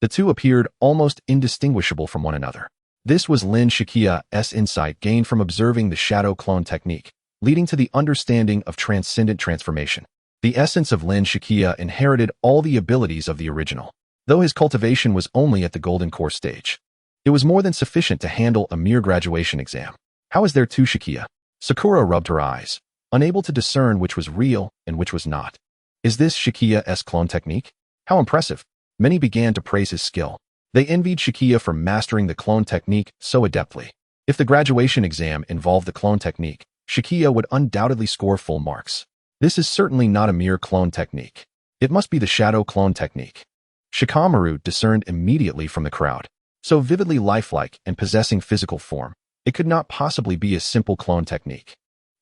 The two appeared almost indistinguishable from one another. This was Lin Shichiya's insight gained from observing the shadow clone technique, leading to the understanding of transcendent transformation. The essence of Lin Shichiya inherited all the abilities of the original, though his cultivation was only at the golden core stage. It was more than sufficient to handle a mere graduation exam. How is there two Shichiya? Sakura rubbed her eyes, unable to discern which was real and which was not. Is this Shichiya's clone technique? How impressive. Many began to praise his skill. They envied Shichiya for mastering the clone technique so adeptly. If the graduation exam involved the clone technique, Shichiya would undoubtedly score full marks. This is certainly not a mere clone technique. It must be the shadow clone technique. Shikamaru discerned immediately from the crowd. So vividly lifelike and possessing physical form, it could not possibly be a simple clone technique.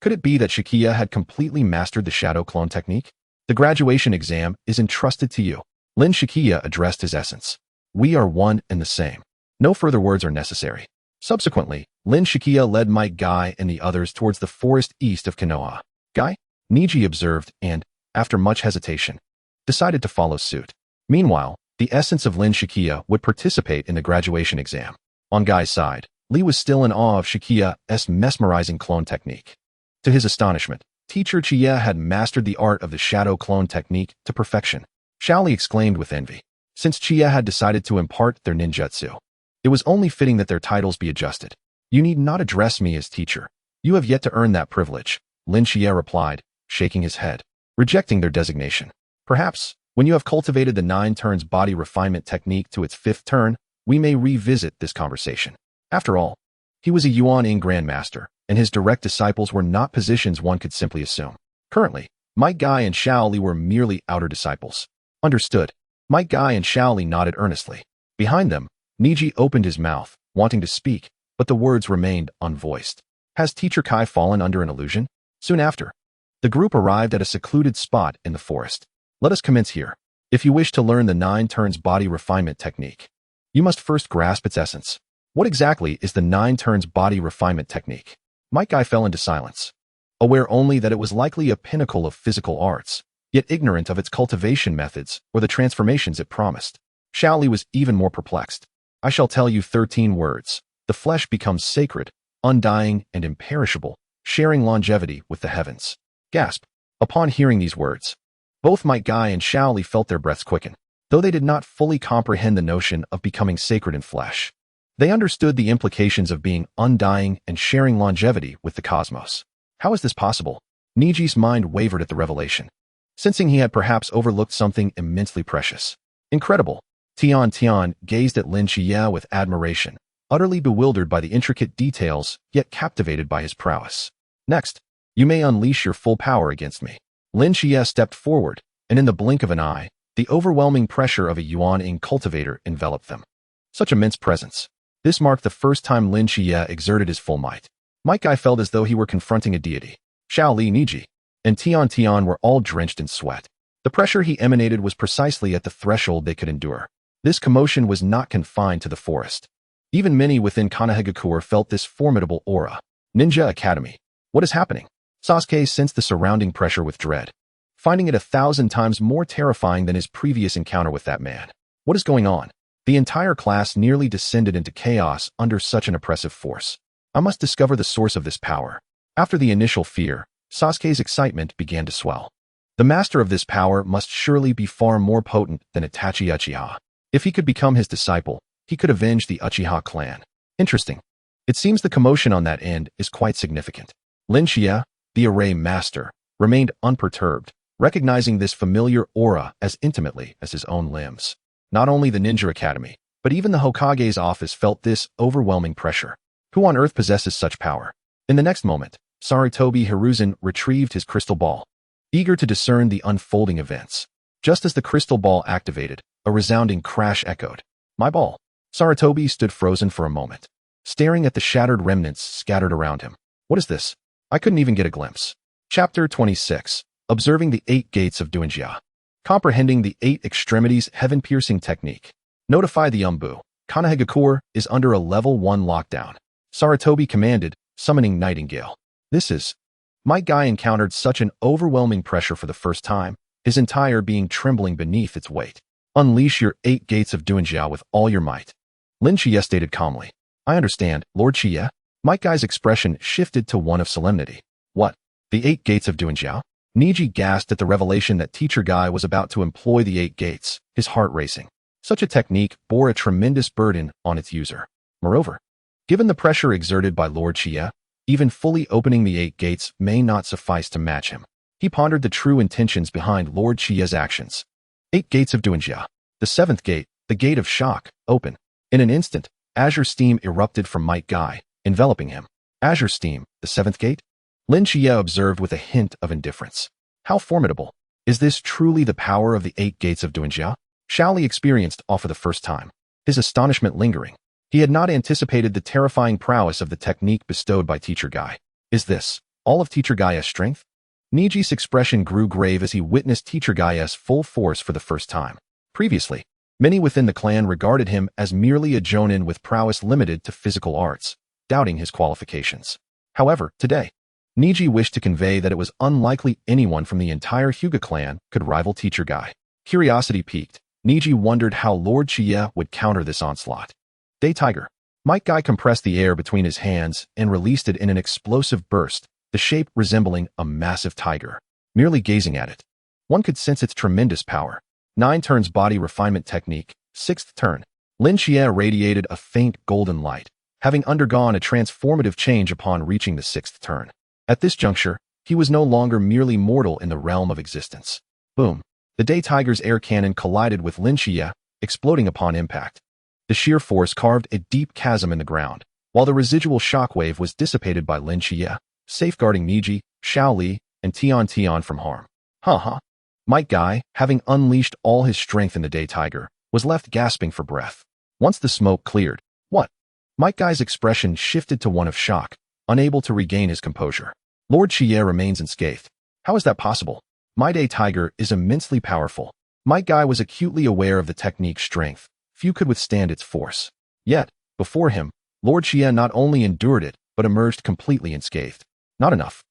Could it be that Shichiya had completely mastered the shadow clone technique? The graduation exam is entrusted to you. Lin Shichiya addressed his essence. We are one and the same. No further words are necessary. Subsequently, Lin Shichiya led Might Guy and the others towards the forest east of Konoha. Guy? Niji observed and, after much hesitation, decided to follow suit. Meanwhile, the essence of Lin Shichiya would participate in the graduation exam. On Guy's side, Lee was still in awe of Shichiya's mesmerizing clone technique. To his astonishment, Teacher Chiya had mastered the art of the shadow clone technique to perfection. Shaoli exclaimed with envy. Since Chiya had decided to impart their ninjutsu, it was only fitting that their titles be adjusted. You need not address me as teacher. You have yet to earn that privilege, Lin Chiya replied, shaking his head, rejecting their designation. Perhaps, when you have cultivated the 9 turns body refinement technique to its 5th turn, we may revisit this conversation. After all, he was a Yuan-ing grandmaster, and his direct disciples were not positions one could simply assume. Currently, Might Guy and Shaoli were merely outer disciples. Understood. Might Guy and Shaoli nodded earnestly. Behind them, Niji opened his mouth, wanting to speak, but the words remained unvoiced. Has Teacher Kai fallen under an illusion? Soon after, the group arrived at a secluded spot in the forest. Let us commence here. If you wish to learn the 9 turns body refinement technique, you must first grasp its essence. What exactly is the 9 turns body refinement technique? Might Guy fell into silence, aware only that it was likely a pinnacle of physical arts, yet ignorant of its cultivation methods or the transformations it promised. Shaoli was even more perplexed. I shall tell you 13 words. The flesh becomes sacred, undying and imperishable, sharing longevity with the heavens. Gasp. Upon hearing these words, both Might Guy and Shaoli felt their breaths quicken. Though they did not fully comprehend the notion of becoming sacred in flesh, they understood the implications of being undying and sharing longevity with the cosmos. How is this possible? Niji's mind wavered at the revelation, sensing he had perhaps overlooked something immensely precious. Incredible. Tian gazed at Lin Shichiya with admiration, utterly bewildered by the intricate details, yet captivated by his prowess. Next, you may unleash your full power against me. Lin Shichiya stepped forward, and in the blink of an eye, the overwhelming pressure of a Yuan-ing cultivator enveloped them. Such immense presence. This marked the first time Lin Shichiya exerted his full might. Might Guy felt as though he were confronting a deity. Shaoli, Niji, and Tian were all drenched in sweat. The pressure he emanated was precisely at the threshold they could endure. This commotion was not confined to the forest. Even many within Konoha felt this formidable aura. Ninja Academy. What is happening? Sasuke sensed the surrounding pressure with dread, finding it 1,000 times more terrifying than his previous encounter with that man. What is going on? The entire class nearly descended into chaos under such an oppressive force. I must discover the source of this power. After the initial fear, Sasuke's excitement began to swell. The master of this power must surely be far more potent than Itachi Uchiha. If he could become his disciple, he could avenge the Uchiha clan. Interesting. It seems the commotion on that end is quite significant. Lin Shichiya, the array master, remained unperturbed, recognizing this familiar aura as intimately as his own limbs. Not only the Ninja Academy, but even the Hokage's office felt this overwhelming pressure. Who on earth possesses such power? In the next moment, Sarutobi Hiruzen retrieved his crystal ball, eager to discern the unfolding events. Just as the crystal ball activated, a resounding crash echoed. My ball. Sarutobi stood frozen for a moment, staring at the shattered remnants scattered around him. What is this? I couldn't even get a glimpse. Chapter 26. Observing the 8 gates of Duinjia. Comprehending the 8 extremities heaven-piercing technique. Notify the Umbu. Konoha is under a level 1 lockdown. Sarutobi commanded, summoning Nightingale. This is... Might Guy encountered such an overwhelming pressure for the first time, his entire being trembling beneath its weight. Unleash your 8 gates of Duinjia with all your might. Lin Shichiya stated calmly. I understand, Lord Shichiya. Might Guy's expression shifted to one of solemnity. What? The 8 gates of Duinjia? Niji gasped at the revelation that Teacher Guy was about to employ the 8 gates, his heart racing. Such a technique bore a tremendous burden on its user. Moreover, given the pressure exerted by Lord Shichiya, even fully opening the 8 gates may not suffice to match him. He pondered the true intentions behind Lord Shichiya's actions. 8 gates of Duinjia. The 7th gate, the gate of shock, open. In an instant, azure steam erupted from Might Guy, enveloping him. Azure steam, the 7th gate? Lin Shichiya observed with a hint of indifference. How formidable. Is this truly the power of the 8 gates of Duinjia? Shaoli experienced all for the first time, his astonishment lingering. He had not anticipated the terrifying prowess of the technique bestowed by Teacher Guy. Is this all of Teacher Gai's strength? Niji's expression grew grave as he witnessed Teacher Gai's full force for the first time. Previously, many within the clan regarded him as merely a jonin with prowess limited to physical arts, doubting his qualifications. However, today, Niji wished to convey that it was unlikely anyone from the entire Hyuga clan could rival Teacher Guy. Curiosity piqued, Niji wondered how Lord Shichiya would counter this onslaught. Day Tiger. Might Guy compressed the air between his hands and released it in an explosive burst, the shape resembling a massive tiger. Merely gazing at it, one could sense its tremendous power. 9 turns body refinement technique, 6th turn. Lin Shichiya radiated a faint golden light, having undergone a transformative change upon reaching the 6th turn. At this juncture, he was no longer merely mortal in the realm of existence. Boom. The Day Tiger's air cannon collided with Lin Shichiya, exploding upon impact. The sheer force carved a deep chasm in the ground, while the residual shockwave was dissipated by Lin Shichiya, safeguarding Niji, Shaoli, and Tian from harm. Might Guy, having unleashed all his strength in the Day Tiger, was left gasping for breath. Once the smoke cleared, what? Might Guy's expression shifted to one of shock, unable to regain his composure. Lord Shichiya remains unscathed. How is that possible? My Day Tiger is immensely powerful. Might Guy was acutely aware of the technique's strength. Few could withstand its force. Yet, before him, Lord Shichiya not only endured it, but emerged completely unscathed. Not enough.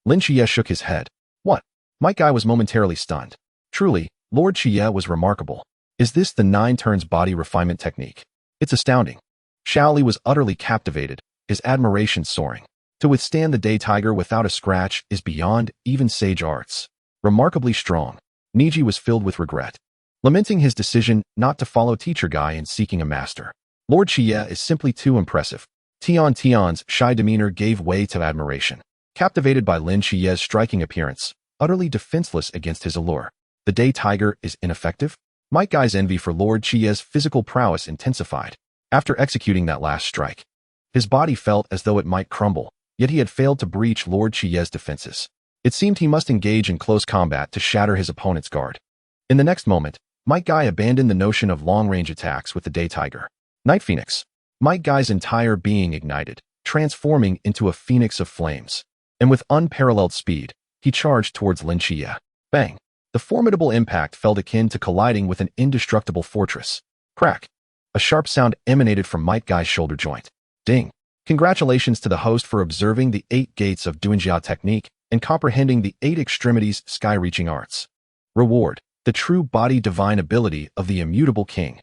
Lin Shichiya shook his head. What? Might Guy was momentarily stunned. Truly, Lord Shichiya was remarkable. Is this the 9 turns body refinement technique? It's astounding. Shaoli was utterly captivated, his admiration soaring. To withstand the day tiger without a scratch is beyond even sage arts. Remarkably strong. Niji was filled with regret, lamenting his decision not to follow Teacher Guy in seeking a master. Lord Shichiya is simply too impressive. Tion's shy demeanor gave way to admiration. Captivated by Lin Shichiya's striking appearance, utterly defenseless against his allure. The day tiger is ineffective? Might Guy's envy for Lord Shichiya's physical prowess intensified. After executing that last strike, his body felt as though it might crumble, yet he had failed to breach Lord Shichiya's defenses. It seemed he must engage in close combat to shatter his opponent's guard. In the next moment, Might Guy abandoned the notion of long-range attacks with the day tiger. Night Phoenix. Might Guy's entire being ignited, transforming into a phoenix of flames. And with unparalleled speed, he charged towards Lin Shichiya. Bang! The formidable impact felt akin to colliding with an indestructible fortress. Crack! A sharp sound emanated from Might Guy's shoulder joint. Ding! Congratulations to the host for observing the 8 gates of Duinjia technique and comprehending the 8 extremities sky-reaching arts. Reward: the true body divine ability of the immutable king.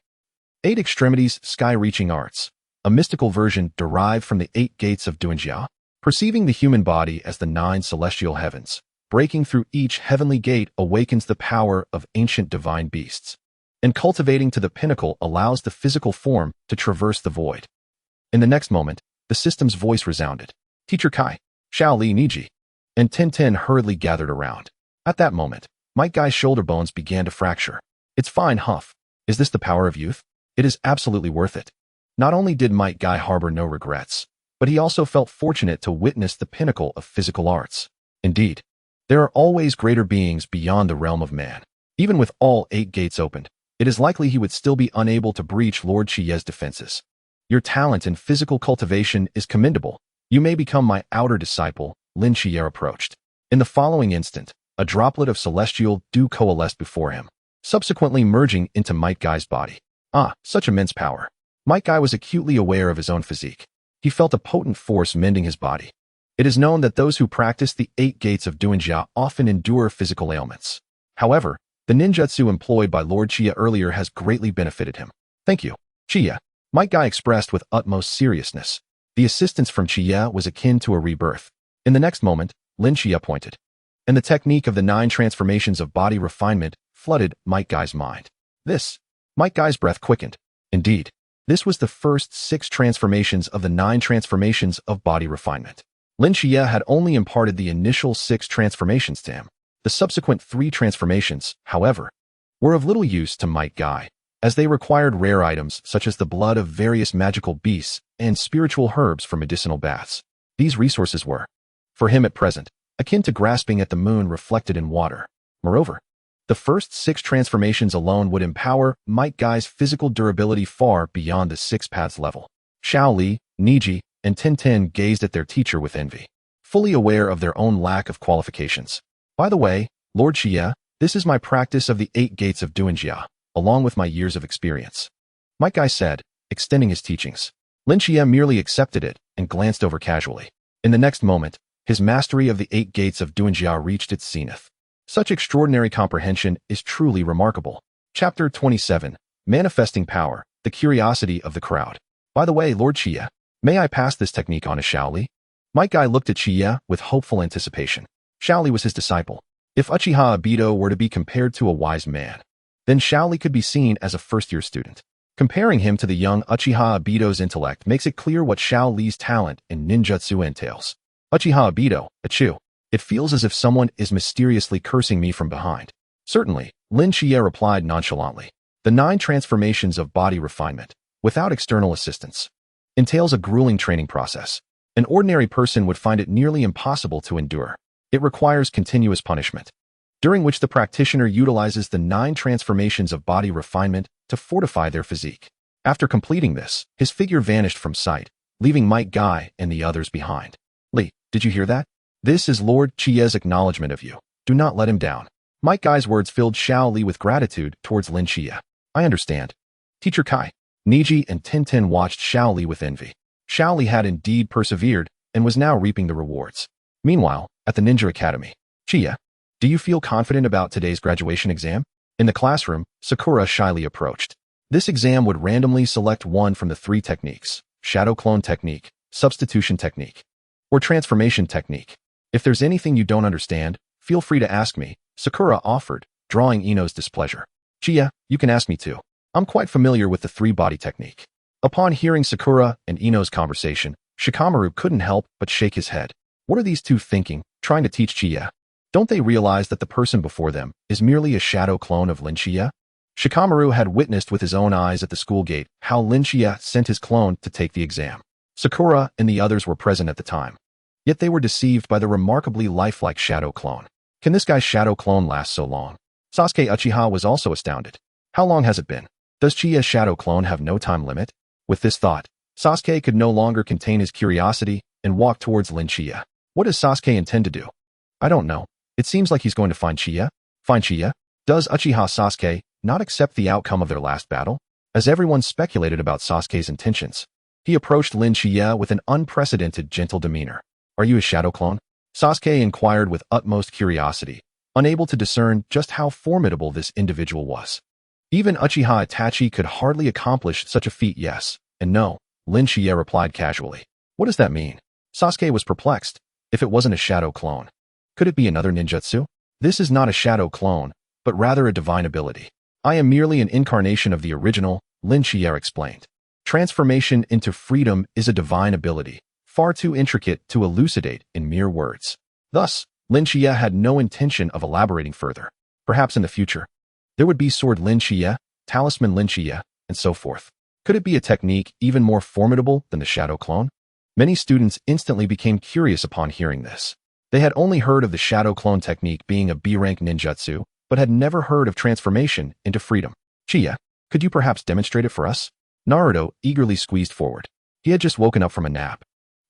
8 extremities sky-reaching arts. A mystical version derived from the 8 gates of Duinjia, perceiving the human body as the 9 celestial heavens. Breaking through each heavenly gate awakens the power of ancient divine beasts. And cultivating to the pinnacle allows the physical form to traverse the void. In the next moment, the system's voice resounded. Teacher Kai, Shaoli Niji, and Tintin hurriedly gathered around. At that moment, Might Guy's shoulder bones began to fracture. It's fine, Huff. Is this the power of youth? It is absolutely worth it. Not only did Might Guy harbor no regrets, but he also felt fortunate to witness the pinnacle of physical arts. Indeed, there are always greater beings beyond the realm of man. Even with all 8 gates opened, it is likely he would still be unable to breach Lord Shichiya's defenses. Your talent in physical cultivation is commendable. You may become my outer disciple, Lin Shichiya approached. In the following instant, a droplet of celestial dew coalesced before him, subsequently merging into Might Guy's body. Ah, such immense power. Might Guy was acutely aware of his own physique. He felt a potent force mending his body. It is known that those who practice the 8 gates of Duinjia often endure physical ailments. However, the ninjutsu employed by Lord Shichiya earlier has greatly benefited him. Thank you, Shichiya. Might Guy expressed with utmost seriousness. The assistance from Shichiya was akin to a rebirth. In the next moment, Lin Shichiya pointed. And the technique of the 9 transformations of body refinement flooded Might Guy's mind. Might Guy's breath quickened. Indeed, this was the first 6 transformations of the 9 transformations of body refinement. Lin Shichiya had only imparted the initial 6 transformations to him. The subsequent 3 transformations, however, were of little use to Might Guy, as they required rare items such as the blood of various magical beasts and spiritual herbs for medicinal baths. These resources were, for him at present, akin to grasping at the moon reflected in water. Moreover, the first 6 transformations alone would empower Might Guy's physical durability far beyond the 6 paths level. Shaoli, Niji, and Tintin gazed at their teacher with envy, fully aware of their own lack of qualifications. By the way, Lord Shichiya, this is my practice of the 8 gates of Duinjia, along with my years of experience. Might Guy said, extending his teachings. Lin Shichiya merely accepted it and glanced over casually. In the next moment, his mastery of the 8 gates of Duinjia reached its zenith. Such extraordinary comprehension is truly remarkable. Chapter 27, Manifesting Power, the Curiosity of the Crowd. By the way, Lord Shichiya, may I pass this technique on to Shaoli? Might Guy looked at Shichiya with hopeful anticipation. Shaoli was his disciple. If Uchiha Obito were to be compared to a wise man, then Shaoli could be seen as a first-year student. Comparing him to the young Uchiha Obito's intellect makes it clear what Shaoli's talent in ninjutsu entails. Uchiha Obito, achoo. It feels as if someone is mysteriously cursing me from behind. Certainly, Lin Shichiya replied nonchalantly. The 9 transformations of body refinement, without external assistance, entails a grueling training process. An ordinary person would find it nearly impossible to endure. It requires continuous punishment, during which the practitioner utilizes the 9 transformations of body refinement to fortify their physique. After completing this, his figure vanished from sight, leaving Might Guy and the others behind. Lee, did you hear that? This is Lord Shichiya's acknowledgement of you. Do not let him down. Mike Guy's words filled Xiao Li with gratitude towards Lin Shiya. I understand. Teacher Kai, Niji, and Tintin watched Xiao Li with envy. Xiao Li had indeed persevered and was now reaping the rewards. Meanwhile, at the Ninja Academy, Chiya, do you feel confident about today's graduation exam? In the classroom, Sakura shyly approached. This exam would randomly select one from the 3 techniques: Shadow Clone Technique, Substitution Technique, or Transformation Technique. If there's anything you don't understand, feel free to ask me, Sakura offered, drawing Ino's displeasure. Chiya, you can ask me too. I'm quite familiar with the 3-body technique. Upon hearing Sakura and Ino's conversation, Shikamaru couldn't help but shake his head. What are these two thinking, trying to teach Chiya? Don't they realize that the person before them is merely a shadow clone of Lin Shiya? Shikamaru had witnessed with his own eyes at the school gate how Lin Shiya sent his clone to take the exam. Sakura and the others were present at the time. Yet they were deceived by the remarkably lifelike shadow clone. Can this guy's shadow clone last so long? Sasuke Uchiha was also astounded. How long has it been? Does Chiya's shadow clone have no time limit? With this thought, Sasuke could no longer contain his curiosity and walked towards Lin Shiya. What does Sasuke intend to do? I don't know. It seems like he's going to find Chiya. Find Chiya? Does Uchiha Sasuke not accept the outcome of their last battle? As everyone speculated about Sasuke's intentions, he approached Lin Shiya with an unprecedented gentle demeanor. Are you a shadow clone? Sasuke inquired with utmost curiosity, unable to discern just how formidable this individual was. Even Uchiha Itachi could hardly accomplish such a feat. Yes and no, Lin Shiya replied casually. What does that mean? Sasuke was perplexed. If it wasn't a shadow clone, could it be another ninjutsu? This is not a shadow clone, but rather a divine ability. I am merely an incarnation of the original, Lin Shiya explained. Transformation into freedom is a divine ability, far too intricate to elucidate in mere words. Thus, Lin Shiya had no intention of elaborating further. Perhaps in the future, there would be Sword Lin Shiya, Talisman Lin Shiya, and so forth. Could it be a technique even more formidable than the shadow clone? Many students instantly became curious upon hearing this. They had only heard of the shadow clone technique being a B-rank ninjutsu, but had never heard of transformation into freedom. Chiya, could you perhaps demonstrate it for us? Naruto eagerly squeezed forward. He had just woken up from a nap,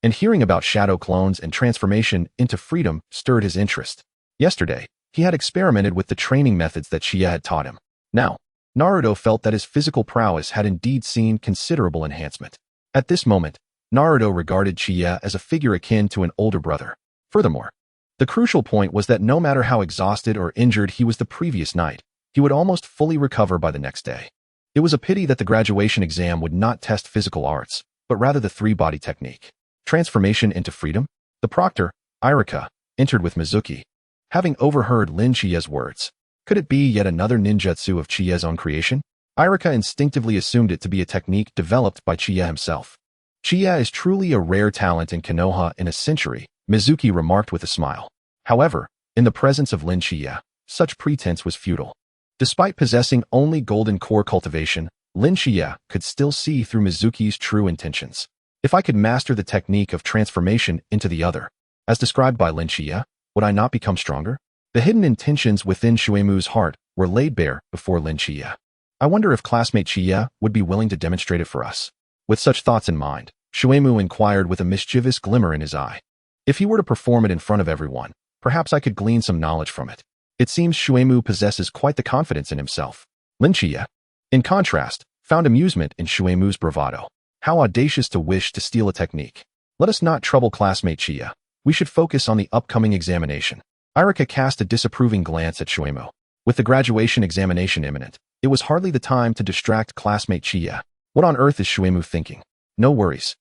and hearing about shadow clones and transformation into freedom stirred his interest. Yesterday, he had experimented with the training methods that Chiya had taught him. Now, Naruto felt that his physical prowess had indeed seen considerable enhancement. At this moment, Naruto regarded Chiya as a figure akin to an older brother. Furthermore, the crucial point was that no matter how exhausted or injured he was the previous night, he would almost fully recover by the next day. It was a pity that the graduation exam would not test physical arts, but rather the 3-body technique. Transformation into freedom? The proctor, Irika, entered with Mizuki, having overheard Lin Chiya's words. Could it be yet another ninjutsu of Chiya's own creation? Irika instinctively assumed it to be a technique developed by Chiya himself. Chiya is truly a rare talent in Konoha in a century, Mizuki remarked with a smile. However, in the presence of Lin Chiya, such pretense was futile. Despite possessing only golden core cultivation, Lin Chiya could still see through Mizuki's true intentions. If I could master the technique of transformation into the other, as described by Lin Chiya, would I not become stronger? The hidden intentions within Shuemu's heart were laid bare before Lin Chiya. I wonder if classmate Chiya would be willing to demonstrate it for us. With such thoughts in mind, Shuemu inquired with a mischievous glimmer in his eye. If he were to perform it in front of everyone, perhaps I could glean some knowledge from it. It seems Shuemu possesses quite the confidence in himself. Lin Chiya, in contrast, found amusement in Shuemu's bravado. How audacious to wish to steal a technique. Let us not trouble classmate Chiya. We should focus on the upcoming examination. Irika cast a disapproving glance at Shuemu. With the graduation examination imminent, it was hardly the time to distract classmate Chiya. What on earth is Shuemu thinking? No worries.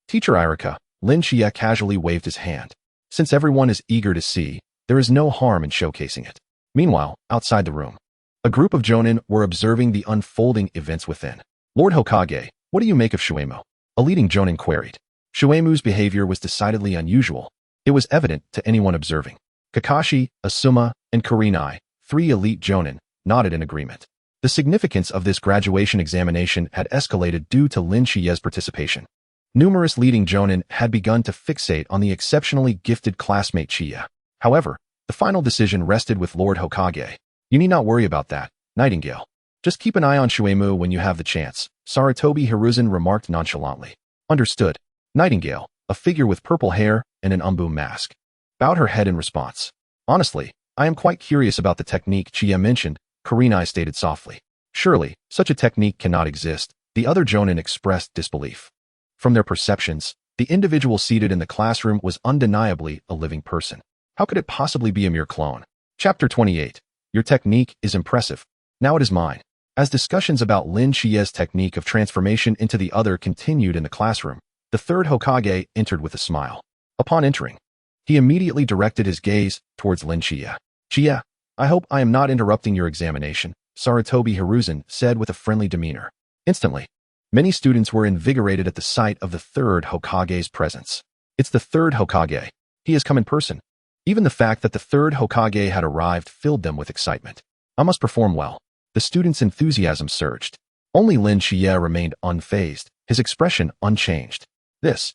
Teacher Irika, Lin Chiya casually waved his hand. Since everyone is eager to see, there is no harm in showcasing it. Meanwhile, outside the room, a group of jonin were observing the unfolding events within. Lord Hokage, what do you make of Shuemu? A leading jonin queried. Shuemu's behavior was decidedly unusual. It was evident to anyone observing. Kakashi, Asuma, and Kurenai, 3 elite jonin, nodded in agreement. The significance of this graduation examination had escalated due to Lin Chiya's participation. Numerous leading jonin had begun to fixate on the exceptionally gifted classmate Chiya. However, the final decision rested with Lord Hokage. You need not worry about that, Nightingale. Just keep an eye on Shuemu when you have the chance, Sarutobi Hiruzen remarked nonchalantly. Understood. Nightingale, a figure with purple hair and an umbu mask, bowed her head in response. Honestly, I am quite curious about the technique Chiya mentioned, Kurenai stated softly. Surely, such a technique cannot exist, the other jonin expressed disbelief. From their perceptions, the individual seated in the classroom was undeniably a living person. How could it possibly be a mere clone? Chapter 28. Your technique is impressive. Now it is mine. As discussions about Lin Chiya's technique of transformation into the other continued in the classroom, the third Hokage entered with a smile. Upon entering, he immediately directed his gaze towards Lin Chiya. Chiya, I hope I am not interrupting your examination, Sarutobi Hiruzen said with a friendly demeanor. Instantly, many students were invigorated at the sight of the third Hokage's presence. It's the third Hokage. He has come in person. Even the fact that the third Hokage had arrived filled them with excitement. I must perform well. The students' enthusiasm surged. Only Lin Chiya remained unfazed, his expression unchanged. This.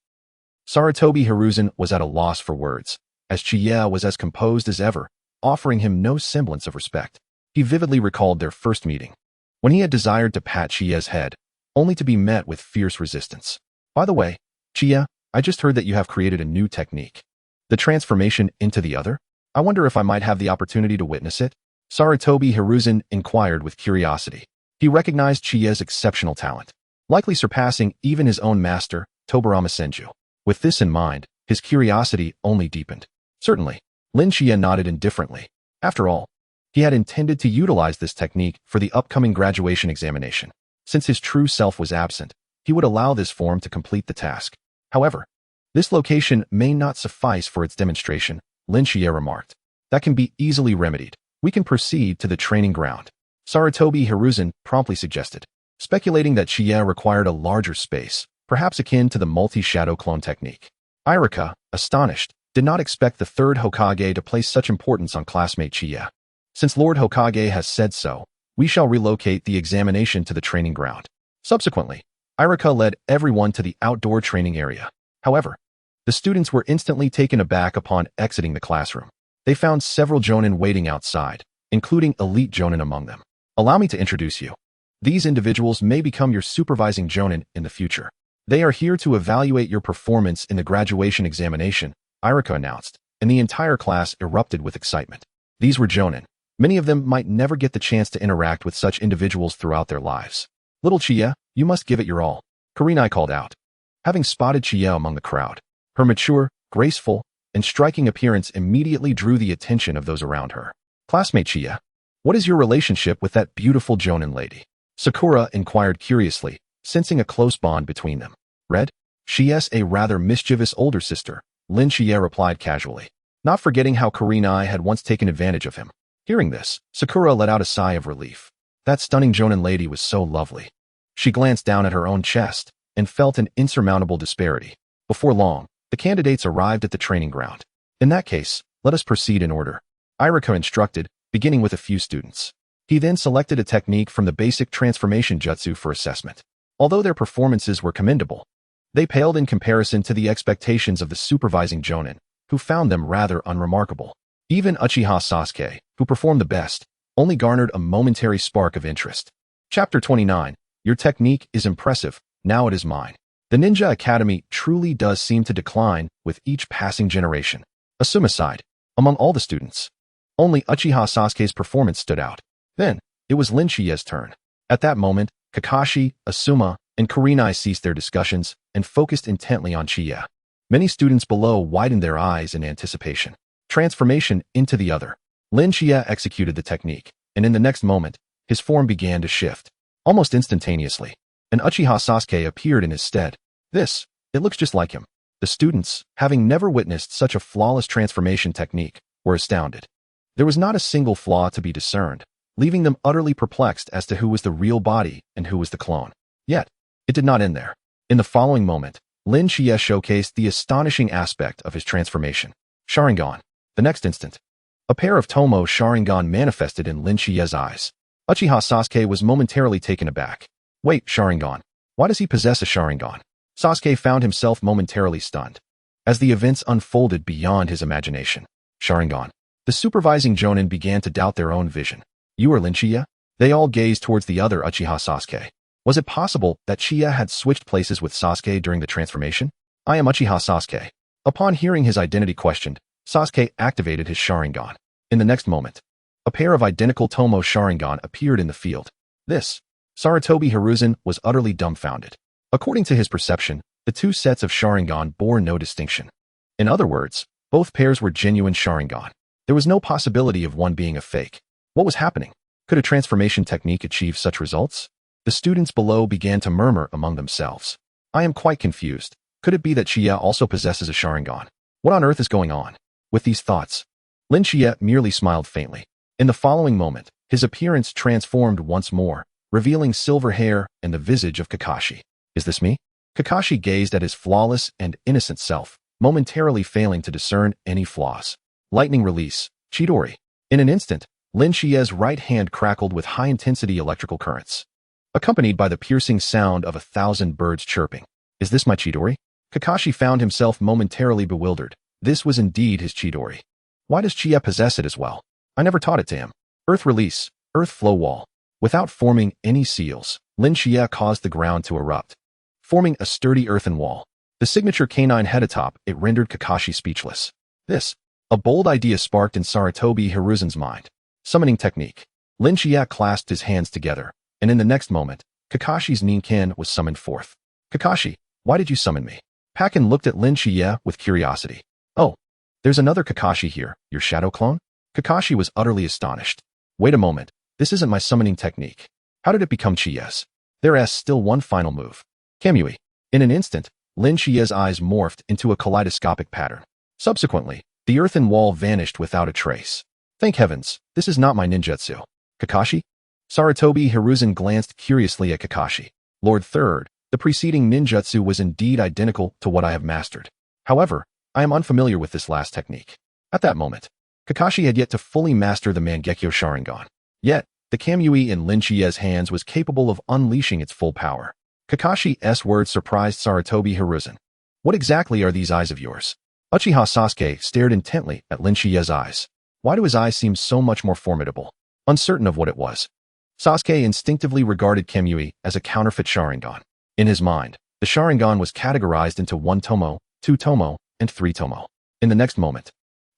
Sarutobi Hiruzen was at a loss for words, as Chiya was as composed as ever, offering him no semblance of respect. He vividly recalled their first meeting, when he had desired to pat Chiya's head, only to be met with fierce resistance. By the way, Chiya, I just heard that you have created a new technique. The transformation into the other? I wonder if I might have the opportunity to witness it? Sarutobi Hiruzen inquired with curiosity. He recognized Chiya's exceptional talent, likely surpassing even his own master, Tobarama Senju. With this in mind, his curiosity only deepened. Certainly, Lin Chiya nodded indifferently. After all, he had intended to utilize this technique for the upcoming graduation examination. Since his true self was absent, he would allow this form to complete the task. However, this location may not suffice for its demonstration, Lin Chiya remarked. That can be easily remedied. We can proceed to the training ground. Sarutobi Hiruzen promptly suggested, speculating that Chiya required a larger space, perhaps akin to the multi-shadow clone technique. Irika, astonished, did not expect the third Hokage to place such importance on classmate Chiya. Since Lord Hokage has said so, we shall relocate the examination to the training ground. Subsequently, Irika led everyone to the outdoor training area. However, the students were instantly taken aback upon exiting the classroom. They found several jonin waiting outside, including elite jonin among them. Allow me to introduce you. These individuals may become your supervising jonin in the future. They are here to evaluate your performance in the graduation examination, Irika announced, and the entire class erupted with excitement. These were jonin. Many of them might never get the chance to interact with such individuals throughout their lives. Little Chiya, you must give it your all, Kurenai called out. Having spotted Chiya among the crowd, her mature, graceful, and striking appearance immediately drew the attention of those around her. Classmate Chiya, what is your relationship with that beautiful jonin lady? Sakura inquired curiously, sensing a close bond between them. Red? She's a rather mischievous older sister, Lin Chiya replied casually, not forgetting how Kurenai had once taken advantage of him. Hearing this, Sakura let out a sigh of relief. That stunning jonin lady was so lovely. She glanced down at her own chest and felt an insurmountable disparity. Before long, the candidates arrived at the training ground. In that case, let us proceed in order, Irika instructed, beginning with a few students. He then selected a technique from the basic transformation jutsu for assessment. Although their performances were commendable, they paled in comparison to the expectations of the supervising jonin, who found them rather unremarkable. Even Uchiha Sasuke, who performed the best, only garnered a momentary spark of interest. Chapter 29. Your technique is impressive, now it is mine. The Ninja Academy truly does seem to decline with each passing generation. Asuma sighed. Among all the students, only Uchiha Sasuke's performance stood out. Then, it was Lin Chiya's turn. At that moment, Kakashi, Asuma, and Kurenai ceased their discussions and focused intently on Chiya. Many students below widened their eyes in anticipation. Transformation into the other. Lin Chiya executed the technique, and in the next moment, his form began to shift. Almost instantaneously, an Uchiha Sasuke appeared in his stead. It looks just like him. The students, having never witnessed such a flawless transformation technique, were astounded. There was not a single flaw to be discerned, leaving them utterly perplexed as to who was the real body and who was the clone. Yet, it did not end there. In the following moment, Lin Chiya showcased the astonishing aspect of his transformation. Sharingan. The next instant, a pair of Tomo Sharingan manifested in Lin Chiya's eyes. Uchiha Sasuke was momentarily taken aback. Wait, Sharingan. Why does he possess a Sharingan? Sasuke found himself momentarily stunned, as the events unfolded beyond his imagination. Sharingan. The supervising jonin began to doubt their own vision. You are Lin Chiya? They all gazed towards the other Uchiha Sasuke. Was it possible that Chiya had switched places with Sasuke during the transformation? I am Uchiha Sasuke. Upon hearing his identity questioned, Sasuke activated his Sharingan. In the next moment, a pair of identical Tomo Sharingan appeared in the field. This, Sarutobi Hiruzen was utterly dumbfounded. According to his perception, the two sets of Sharingan bore no distinction. In other words, both pairs were genuine Sharingan. There was no possibility of one being a fake. What was happening? Could a transformation technique achieve such results? The students below began to murmur among themselves. I am quite confused. Could it be that Shichiya also possesses a Sharingan? What on earth is going on? With these thoughts, Shichiya merely smiled faintly. In the following moment, his appearance transformed once more, revealing silver hair and the visage of Kakashi. Is this me? Kakashi gazed at his flawless and innocent self, momentarily failing to discern any flaws. Lightning release, Chidori. In an instant, Shichiya's right hand crackled with high-intensity electrical currents, accompanied by the piercing sound of 1,000 birds chirping. Is this my Chidori? Kakashi found himself momentarily bewildered. This was indeed his Chidori. Why does Shichiya possess it as well? I never taught it to him. Earth release, earth flow wall. Without forming any seals, Shichiya caused the ground to erupt, forming a sturdy earthen wall. The signature canine head atop it rendered Kakashi speechless. This, a bold idea sparked in Sarutobi Hiruzen's mind. Summoning technique. Shichiya clasped his hands together, and in the next moment, Kakashi's Ninken was summoned forth. Kakashi, why did you summon me? Pakken looked at Shichiya with curiosity. Oh, there's another Kakashi here, your shadow clone? Kakashi was utterly astonished. Wait a moment, this isn't my summoning technique. How did it become Chiya's? There's still one final move. Kamui. In an instant, Shichiya's eyes morphed into a kaleidoscopic pattern. Subsequently, the earthen wall vanished without a trace. Thank heavens, this is not my ninjutsu. Kakashi? Sarutobi Hiruzen glanced curiously at Kakashi. Lord Third, the preceding ninjutsu was indeed identical to what I have mastered. However, I am unfamiliar with this last technique. At that moment, Kakashi had yet to fully master the Mangekyo Sharingan. Yet, the Kamui in Shichiya's hands was capable of unleashing its full power. Kakashi's words surprised Sarutobi Hiruzen. What exactly are these eyes of yours? Uchiha Sasuke stared intently at Shichiya's eyes. Why do his eyes seem so much more formidable? Uncertain of what it was, Sasuke instinctively regarded Kamui as a counterfeit Sharingan. In his mind, the Sharingan was categorized into 1 Tomo, 2 Tomo, and 3 Tomo. In the next moment,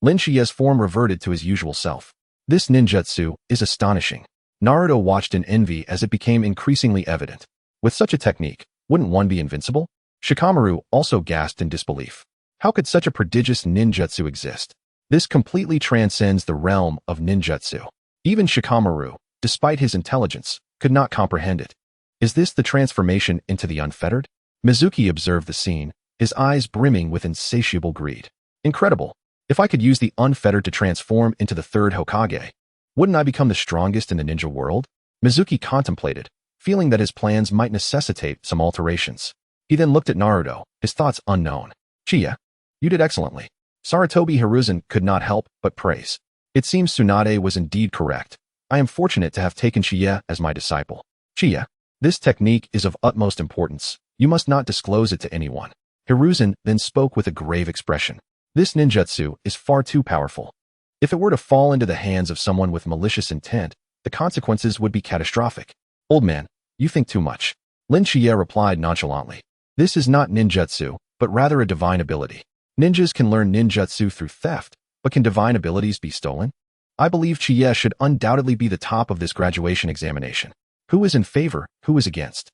Shichiya's form reverted to his usual self. This ninjutsu is astonishing. Naruto watched in envy as it became increasingly evident. With such a technique, wouldn't one be invincible? Shikamaru also gasped in disbelief. How could such a prodigious ninjutsu exist? This completely transcends the realm of ninjutsu. Even Shikamaru, despite his intelligence, could not comprehend it. Is this the transformation into the unfettered? Mizuki observed the scene, his eyes brimming with insatiable greed. Incredible. If I could use the unfettered to transform into the third Hokage, wouldn't I become the strongest in the ninja world? Mizuki contemplated, feeling that his plans might necessitate some alterations. He then looked at Naruto, his thoughts unknown. Shichiya, you did excellently. Sarutobi Hiruzen could not help but praise. It seems Tsunade was indeed correct. I am fortunate to have taken Shichiya as my disciple. Shichiya, this technique is of utmost importance. You must not disclose it to anyone. Hiruzen then spoke with a grave expression. This ninjutsu is far too powerful. If it were to fall into the hands of someone with malicious intent, the consequences would be catastrophic. Old man, you think too much. Shichiya replied nonchalantly. This is not ninjutsu, but rather a divine ability. Ninjas can learn ninjutsu through theft, but can divine abilities be stolen? I believe Shichiya should undoubtedly be the top of this graduation examination. Who is in favor, who is against?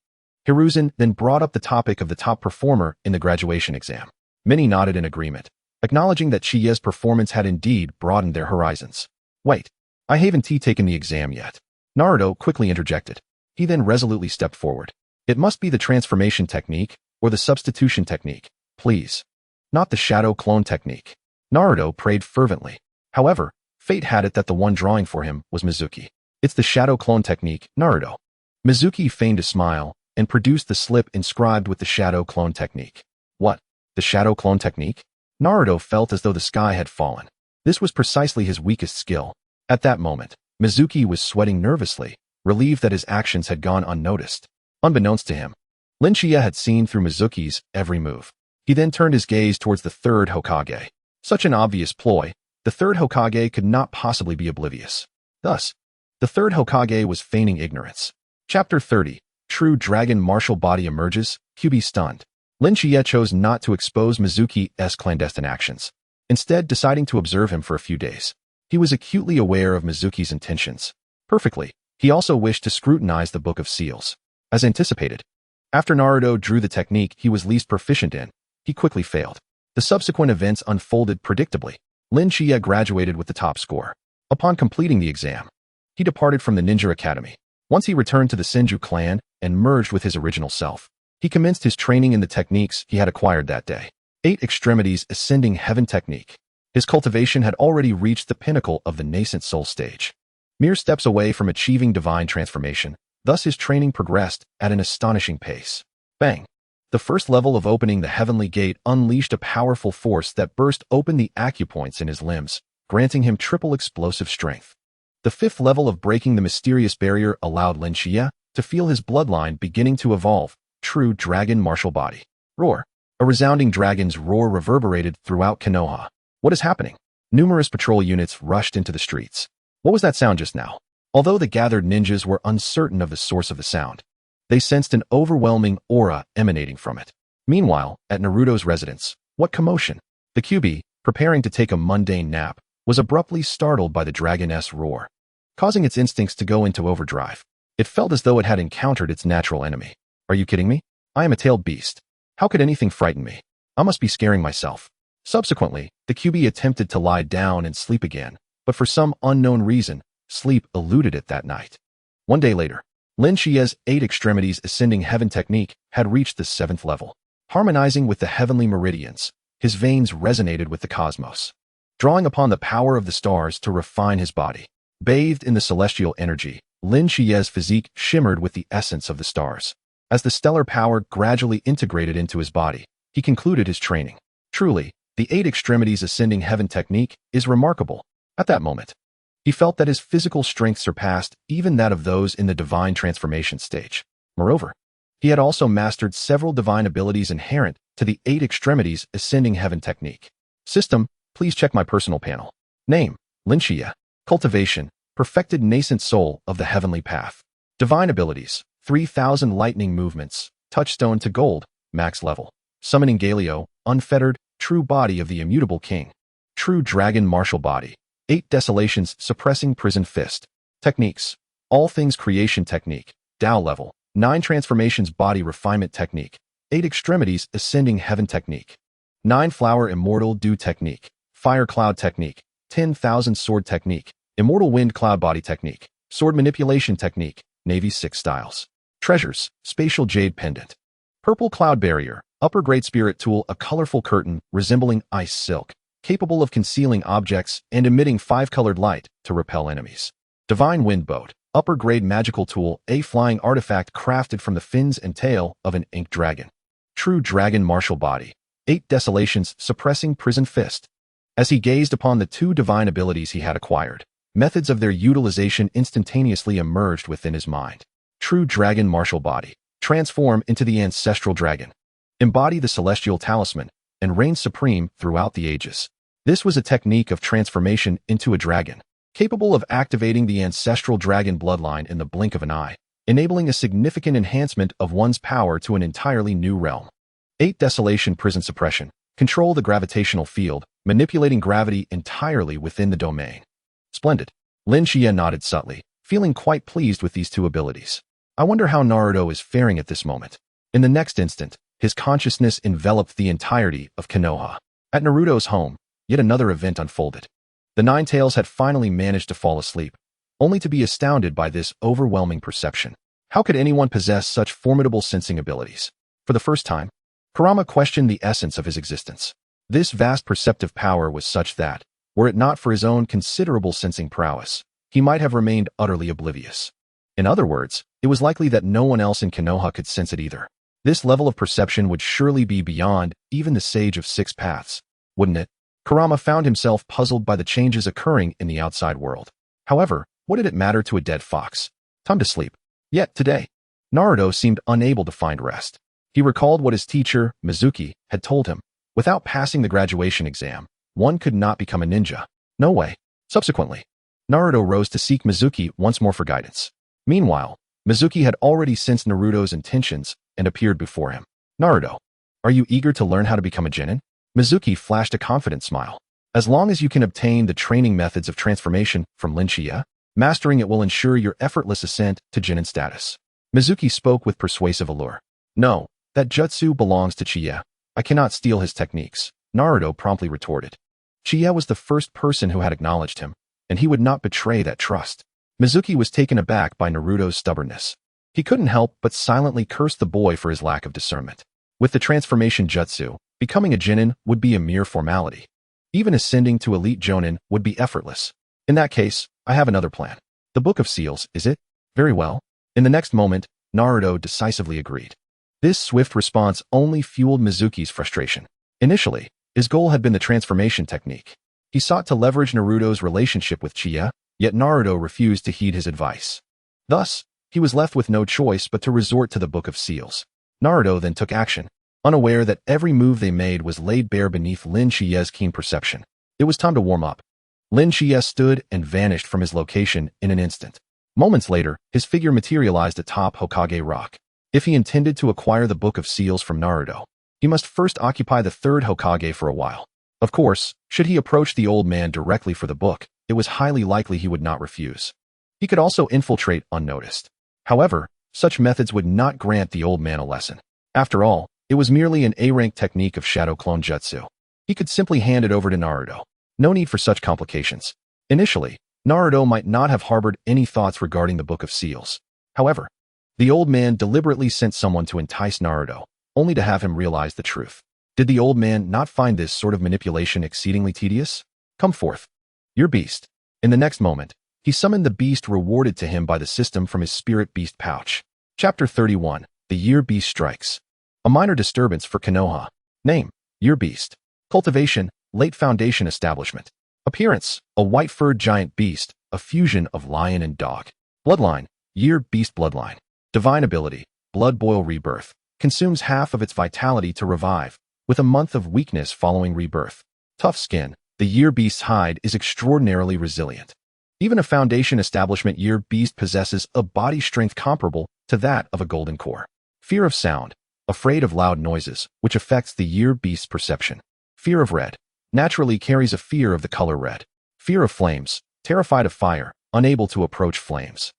Hiruzen then brought up the topic of the top performer in the graduation exam. Many nodded in agreement, acknowledging that Shichiya's performance had indeed broadened their horizons. Wait, I haven't taken the exam yet. Naruto quickly interjected. He then resolutely stepped forward. It must be the transformation technique or the substitution technique, please. Not the shadow clone technique. Naruto prayed fervently. However, fate had it that the one drawing for him was Mizuki. It's the shadow clone technique, Naruto. Mizuki feigned a smile and produced the slip inscribed with the shadow clone technique. What? The shadow clone technique? Naruto felt as though the sky had fallen. This was precisely his weakest skill. At that moment, Mizuki was sweating nervously, relieved that his actions had gone unnoticed. Unbeknownst to him, Shichiya had seen through Mizuki's every move. He then turned his gaze towards the third Hokage. Such an obvious ploy, the third Hokage could not possibly be oblivious. Thus, the third Hokage was feigning ignorance. Chapter 30. True Dragon Martial Body Emerges, QB stunned. Shichiya chose not to expose Mizuki's clandestine actions, instead deciding to observe him for a few days. He was acutely aware of Mizuki's intentions. Perfectly, he also wished to scrutinize the Book of Seals. As anticipated, after Naruto drew the technique he was least proficient in, he quickly failed. The subsequent events unfolded predictably. Shichiya graduated with the top score. Upon completing the exam, he departed from the ninja academy. Once he returned to the Senju clan and merged with his original self, he commenced his training in the techniques he had acquired that day. 8 Extremities Ascending Heaven Technique. His cultivation had already reached the pinnacle of the nascent soul stage, mere steps away from achieving divine transformation. Thus his training progressed at an astonishing pace. Bang! The first level of opening the heavenly gate unleashed a powerful force that burst open the acupoints in his limbs, granting him triple explosive strength. The 5th level of breaking the mysterious barrier allowed Shichiya to feel his bloodline beginning to evolve. True Dragon Martial Body. Roar. A resounding dragon's roar reverberated throughout Konoha. What is happening? Numerous patrol units rushed into the streets. What was that sound just now? Although the gathered ninjas were uncertain of the source of the sound, they sensed an overwhelming aura emanating from it. Meanwhile, at Naruto's residence, what commotion? The QB, preparing to take a mundane nap, was abruptly startled by the dragoness roar, causing its instincts to go into overdrive. It felt as though it had encountered its natural enemy. Are you kidding me? I am a tailed beast. How could anything frighten me? I must be scaring myself. Subsequently, the QB attempted to lie down and sleep again, but for some unknown reason, sleep eluded it that night. One day later, Shichiya's 8 Extremities Ascending Heaven Technique had reached the 7th level. Harmonizing with the heavenly meridians, his veins resonated with the cosmos, drawing upon the power of the stars to refine his body. Bathed in the celestial energy, Shichiya's physique shimmered with the essence of the stars. As the stellar power gradually integrated into his body, he concluded his training. Truly, the 8 Extremities Ascending Heaven Technique is remarkable. At that moment, he felt that his physical strength surpassed even that of those in the divine transformation stage. Moreover, he had also mastered several divine abilities inherent to the 8 Extremities Ascending Heaven Technique. System, please check my personal panel. Name, Shichiya. Cultivation, perfected nascent soul of the heavenly path. Divine abilities, 3,000 lightning movements, touchstone to gold, max level. Summoning Galio, unfettered, true body of the immutable king. True dragon martial body. 8 desolations suppressing prison fist. Techniques. All things creation technique. Tao level. 9 transformations body refinement technique. 8 extremities ascending heaven technique. 9 flower immortal dew technique. Fire cloud technique. 10,000 sword technique. Immortal wind cloud body technique. Sword manipulation technique. Navy 6 styles. Treasures. Spatial jade pendant. Purple cloud barrier. Upper grade spirit tool, a colorful curtain resembling ice silk, capable of concealing objects and emitting 5-colored light to repel enemies. Divine wind boat. Upper grade magical tool, a flying artifact crafted from the fins and tail of an ink dragon. True dragon martial body. 8 desolations suppressing prison fist. As he gazed upon the 2 divine abilities he had acquired, methods of their utilization instantaneously emerged within his mind. True dragon martial body. Transform into the ancestral dragon. Embody the celestial talisman and reign supreme throughout the ages. This was a technique of transformation into a dragon, capable of activating the ancestral dragon bloodline in the blink of an eye, enabling a significant enhancement of one's power to an entirely new realm. 8 desolation prison suppression. Control the gravitational field, manipulating gravity entirely within the domain. Splendid. Shichiya nodded subtly, feeling quite pleased with these 2 abilities. I wonder how Naruto is faring at this moment. In the next instant, his consciousness enveloped the entirety of Konoha. At Naruto's home, yet another event unfolded. The Nine Tails had finally managed to fall asleep, only to be astounded by this overwhelming perception. How could anyone possess such formidable sensing abilities? For the first time, Kurama questioned the essence of his existence. This vast perceptive power was such that, were it not for his own considerable sensing prowess, he might have remained utterly oblivious. In other words, it was likely that no one else in Konoha could sense it either. This level of perception would surely be beyond even the Sage of 6 Paths, wouldn't it? Kurama found himself puzzled by the changes occurring in the outside world. However, what did it matter to a dead fox? Time to sleep. Yet today, Naruto seemed unable to find rest. He recalled what his teacher, Mizuki, had told him. Without passing the graduation exam, one could not become a ninja. No way. Subsequently, Naruto rose to seek Mizuki once more for guidance. Meanwhile, Mizuki had already sensed Naruto's intentions and appeared before him. Naruto, are you eager to learn how to become a genin? Mizuki flashed a confident smile. As long as you can obtain the training methods of transformation from Shichiya, mastering it will ensure your effortless ascent to Genin status. Mizuki spoke with persuasive allure. No, that jutsu belongs to Shichiya. I cannot steal his techniques, Naruto promptly retorted. Shichiya was the first person who had acknowledged him, and he would not betray that trust. Mizuki was taken aback by Naruto's stubbornness. He couldn't help but silently curse the boy for his lack of discernment. With the transformation jutsu, becoming a Genin would be a mere formality. Even ascending to elite Jonin would be effortless. In that case, I have another plan. The Book of Seals, is it? Very well. In the next moment, Naruto decisively agreed. This swift response only fueled Mizuki's frustration. Initially, his goal had been the transformation technique. He sought to leverage Naruto's relationship with Shichiya, yet Naruto refused to heed his advice. Thus, he was left with no choice but to resort to the Book of Seals. Naruto then took action, unaware that every move they made was laid bare beneath Shichiya's keen perception. It was time to warm up. Shichiya stood and vanished from his location in an instant. Moments later, his figure materialized atop Hokage Rock. If he intended to acquire the Book of Seals from Naruto, he must first occupy the third Hokage for a while. Of course, should he approach the old man directly for the book, it was highly likely he would not refuse. He could also infiltrate unnoticed. However, such methods would not grant the old man a lesson. After all, it was merely an A-rank technique of shadow clone jutsu. He could simply hand it over to Naruto. No need for such complications. Initially, Naruto might not have harbored any thoughts regarding the Book of Seals. However, the old man deliberately sent someone to entice Naruto, only to have him realize the truth. Did the old man not find this sort of manipulation exceedingly tedious? Come forth, your beast. In the next moment, he summoned the beast rewarded to him by the system from his spirit beast pouch. Chapter 31, The Year Beast Strikes. A minor disturbance for Konoha. Name, Year Beast. Cultivation, Late Foundation Establishment. Appearance, a white-furred giant beast, a fusion of lion and dog. Bloodline, Year Beast Bloodline. Divine ability, Blood Boil Rebirth. Consumes half of its vitality to revive, with a month of weakness following rebirth. Tough skin, the Year Beast's hide is extraordinarily resilient. Even a foundation establishment Year Beast possesses a body strength comparable to that of a golden core. Fear of sound, afraid of loud noises, which affects the Year Beast's perception. Fear of red, naturally carries a fear of the color red. Fear of flames, terrified of fire, unable to approach flames.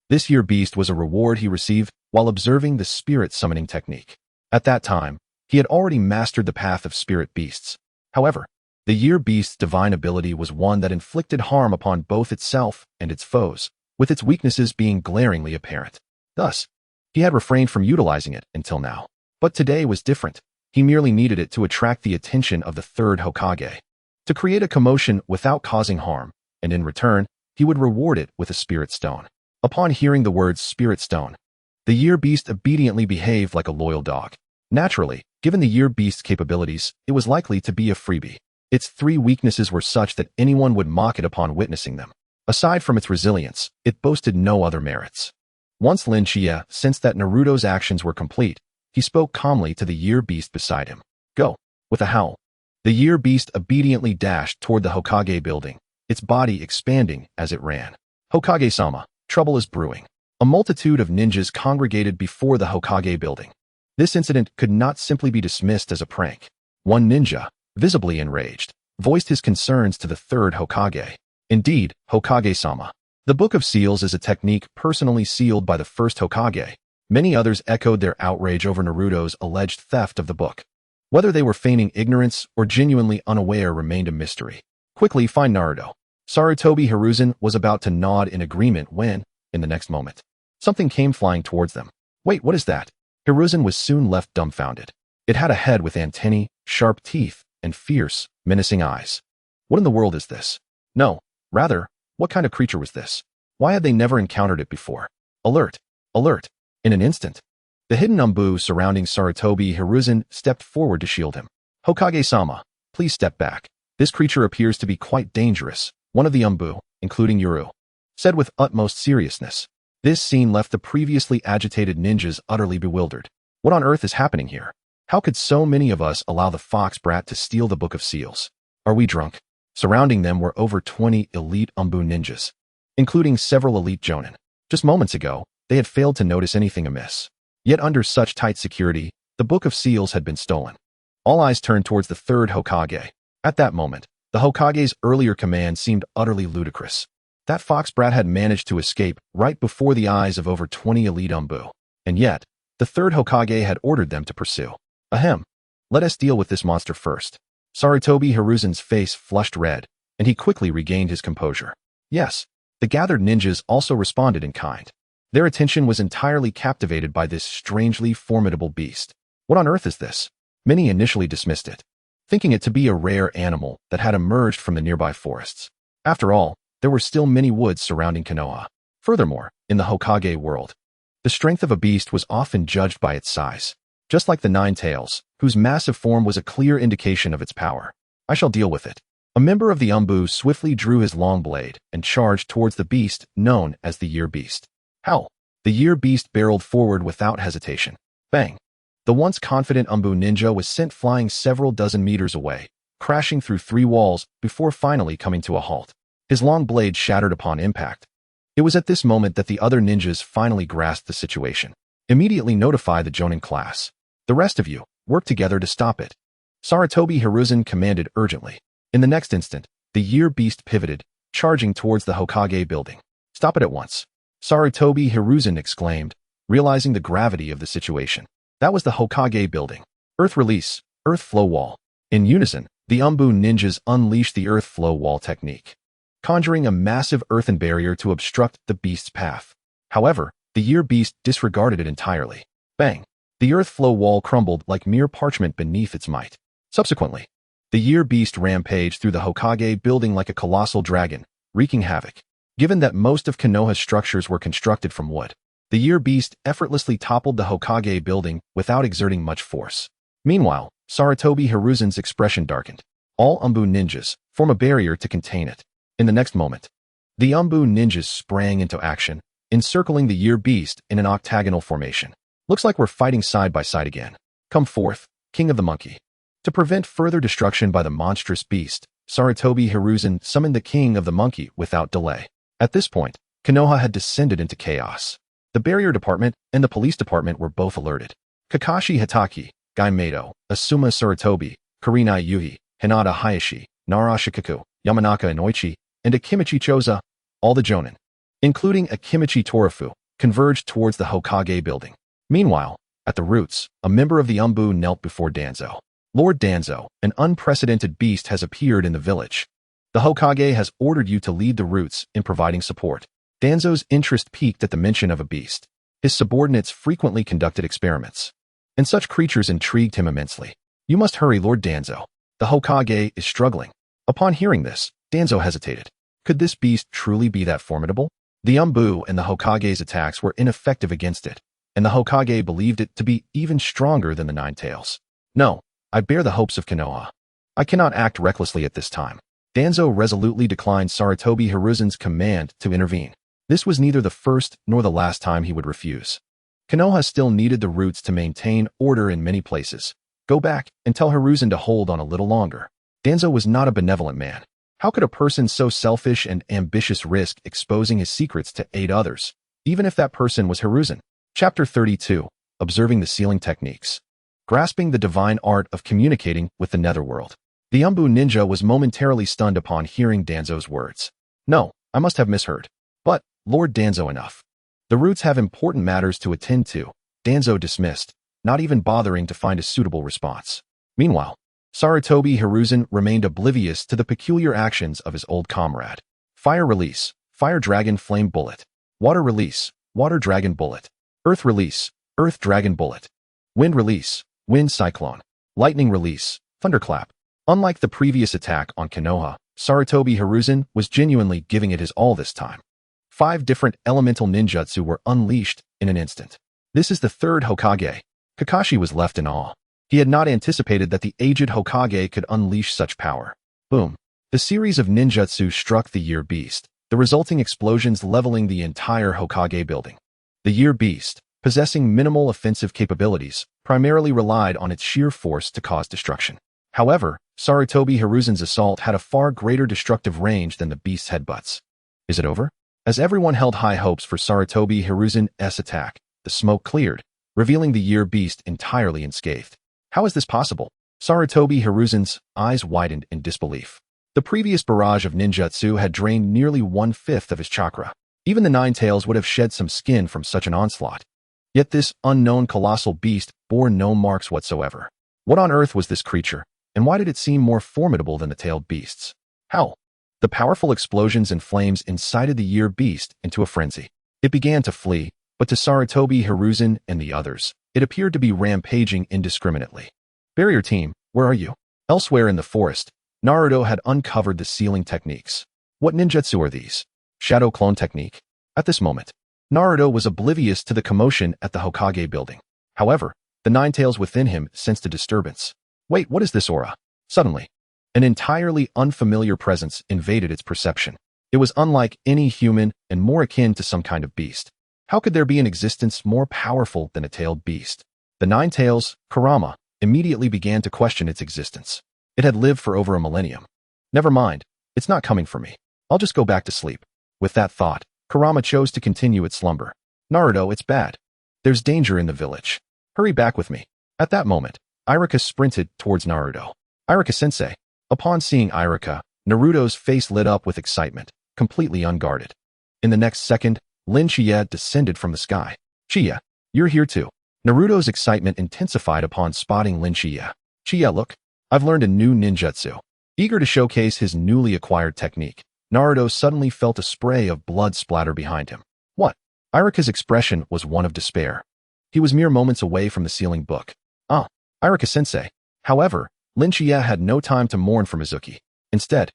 This Year Beast was a reward he received while observing the spirit summoning technique. At that time, he had already mastered the path of spirit beasts. However, the Year Beast's divine ability was one that inflicted harm upon both itself and its foes, with its weaknesses being glaringly apparent. Thus, he had refrained from utilizing it until now. But today was different. He merely needed it to attract the attention of the third Hokage, to create a commotion without causing harm, and in return, he would reward it with a spirit stone. Upon hearing the words spirit stone, the Year Beast obediently behaved like a loyal dog. Naturally, given the Year Beast's capabilities, it was likely to be a freebie. Its three weaknesses were such that anyone would mock it upon witnessing them. Aside from its resilience, it boasted no other merits. Once Shichiya sensed that Naruto's actions were complete, he spoke calmly to the Year Beast beside him. Go. With a howl, the Year Beast obediently dashed toward the Hokage building, its body expanding as it ran. Hokage-sama, trouble is brewing. A multitude of ninjas congregated before the Hokage building. This incident could not simply be dismissed as a prank. One ninja, visibly enraged, voiced his concerns to the third Hokage. Indeed, Hokage-sama. The Book of Seals is a technique personally sealed by the first Hokage. Many others echoed their outrage over Naruto's alleged theft of the book. Whether they were feigning ignorance or genuinely unaware remained a mystery. Quickly find Naruto. Sarutobi Hiruzen was about to nod in agreement when, in the next moment, something came flying towards them. Wait, what is that? Hiruzen was soon left dumbfounded. It had a head with antennae, sharp teeth, and fierce, menacing eyes. What in the world is this? No, rather, what kind of creature was this? Why had they never encountered it before? Alert! Alert! In an instant, the hidden Umbu surrounding Sarutobi Hiruzen stepped forward to shield him. Hokage-sama, please step back. This creature appears to be quite dangerous, one of the Umbu, including Yuru, said with utmost seriousness. This scene left the previously agitated ninjas utterly bewildered. What on earth is happening here? How could so many of us allow the fox brat to steal the Book of Seals? Are we drunk? Surrounding them were over 20 elite Umbu ninjas, including several elite Jonin. Just moments ago, they had failed to notice anything amiss. Yet under such tight security, the Book of Seals had been stolen. All eyes turned towards the third Hokage. At that moment, The Hokage's earlier command seemed utterly ludicrous. That fox brat had managed to escape right before the eyes of over 20 elite Umbu. And yet, the third Hokage had ordered them to pursue. Ahem. Let us deal with this monster first. Sarutobi Hiruzen's face flushed red, and he quickly regained his composure. Yes, the gathered ninjas also responded in kind. Their attention was entirely captivated by this strangely formidable beast. What on earth is this? Many initially dismissed it, thinking it to be a rare animal that had emerged from the nearby forests. After all, there were still many woods surrounding Konoha. Furthermore, in the Hokage world, the strength of a beast was often judged by its size, just like the Nine Tails, whose massive form was a clear indication of its power. I shall deal with it. A member of the Umbu swiftly drew his long blade and charged towards the beast known as the Year Beast. Howl! The Year Beast barreled forward without hesitation. Bang! The once confident Umbu ninja was sent flying several dozen meters away, crashing through 3 walls before finally coming to a halt. His long blade shattered upon impact. It was at this moment that the other ninjas finally grasped the situation. Immediately notify the Jonin class. The rest of you, work together to stop it. Sarutobi Hiruzen commanded urgently. In the next instant, the Year Beast pivoted, charging towards the Hokage building. Stop it at once. Sarutobi Hiruzen exclaimed, realizing the gravity of the situation. That was the Hokage building. Earth release, earth flow wall. In unison, the Umbu ninjas unleashed the earth flow wall technique, conjuring a massive earthen barrier to obstruct the beast's path. However, the Year Beast disregarded it entirely. Bang! The earth flow wall crumbled like mere parchment beneath its might. Subsequently, the Year Beast rampaged through the Hokage building like a colossal dragon, wreaking havoc. Given that most of Konoha's structures were constructed from wood, the Year Beast effortlessly toppled the Hokage building without exerting much force. Meanwhile, Sarutobi Hiruzen's expression darkened. All Umbu ninjas form a barrier to contain it. In the next moment, the Umbu ninjas sprang into action, encircling the Year Beast in an octagonal formation. Looks like we're fighting side by side again. Come forth, King of the Monkey. To prevent further destruction by the monstrous beast, Sarutobi Hiruzen summoned the King of the Monkey without delay. At this point, Konoha had descended into chaos. The barrier department and the police department were both alerted. Kakashi Hitaki, Gaimedo, Asuma Sarutobi, Kurenai Yuhi, Hinata Hayashi, Nara Shikaku, Yamanaka Inoichi, and Akimichi Choza, all the Jonin, including Akimichi Torafu, converged towards the Hokage building. Meanwhile, at the roots, a member of the Umbu knelt before Danzo. Lord Danzo, an unprecedented beast has appeared in the village. The Hokage has ordered you to lead the roots in providing support. Danzo's interest peaked at the mention of a beast. His subordinates frequently conducted experiments, and such creatures intrigued him immensely. You must hurry, Lord Danzo. The Hokage is struggling. Upon hearing this, Danzo hesitated. Could this beast truly be that formidable? The Umbu and the Hokage's attacks were ineffective against it, and the Hokage believed it to be even stronger than the Nine Tails. No, I bear the hopes of Konoha. I cannot act recklessly at this time. Danzo resolutely declined Sarutobi Hiruzen's command to intervene. This was neither the first nor the last time he would refuse. Konoha still needed the roots to maintain order in many places. Go back and tell Hiruzen to hold on a little longer. Danzo was not a benevolent man. How could a person so selfish and ambitious risk exposing his secrets to aid others, even if that person was Hiruzen? Chapter 32, Observing the Sealing Techniques. Grasping the divine art of communicating with the netherworld. The Umbu ninja was momentarily stunned upon hearing Danzo's words. No, I must have misheard. But, Lord Danzo, enough. The roots have important matters to attend to. Danzo dismissed, not even bothering to find a suitable response. Meanwhile, Sarutobi Hiruzen remained oblivious to the peculiar actions of his old comrade. Fire release, Fire Dragon Flame Bullet. Water release, Water Dragon Bullet. Earth release, Earth Dragon Bullet. Wind release, Wind Cyclone. Lightning release, Thunderclap. Unlike the previous attack on Konoha, Sarutobi Hiruzen was genuinely giving it his all this time. 5 different elemental ninjutsu were unleashed in an instant. This is the third Hokage. Kakashi was left in awe. He had not anticipated that the aged Hokage could unleash such power. Boom. The series of ninjutsu struck the Year Beast, the resulting explosions leveling the entire Hokage building. The Year Beast, possessing minimal offensive capabilities, primarily relied on its sheer force to cause destruction. However, Sarutobi Hiruzen's assault had a far greater destructive range than the beast's headbutts. Is it over? As everyone held high hopes for Sarutobi Hiruzen's attack, the smoke cleared, revealing the Year Beast entirely unscathed. How is this possible? Sarutobi Hiruzen's eyes widened in disbelief. The previous barrage of ninjutsu had drained nearly 1/5 of his chakra. Even the Nine Tails would have shed some skin from such an onslaught. Yet this unknown colossal beast bore no marks whatsoever. What on earth was this creature, and why did it seem more formidable than the tailed beasts? Hell! The powerful explosions and flames incited the year beast into a frenzy. It began to flee, but to Sarutobi Hiruzen and the others, it appeared to be rampaging indiscriminately. Barrier team, where are you? Elsewhere in the forest, Naruto had uncovered the sealing techniques. What ninjutsu are these? Shadow clone technique? At this moment, Naruto was oblivious to the commotion at the Hokage building. However, the Nine Tails within him sensed a disturbance. Wait, what is this aura? Suddenly, an entirely unfamiliar presence invaded its perception. It was unlike any human and more akin to some kind of beast. How could there be an existence more powerful than a tailed beast? The Nine Tails, Kurama, immediately began to question its existence. It had lived for over a millennium. Never mind, it's not coming for me. I'll just go back to sleep. With that thought, Kurama chose to continue its slumber. Naruto, it's bad. There's danger in the village. Hurry back with me. At that moment, Iruka sprinted towards Naruto. Iruka-sensei. Upon seeing Iruka, Naruto's face lit up with excitement, completely unguarded. In the next second, Shichiya descended from the sky. Shichiya, you're here too. Naruto's excitement intensified upon spotting Shichiya. Shichiya, look, I've learned a new ninjutsu. Eager to showcase his newly acquired technique, Naruto suddenly felt a spray of blood splatter behind him. What? Iruka's expression was one of despair. He was mere moments away from the sealing book. Iruka-sensei. However, Shichiya had no time to mourn for Mizuki. Instead,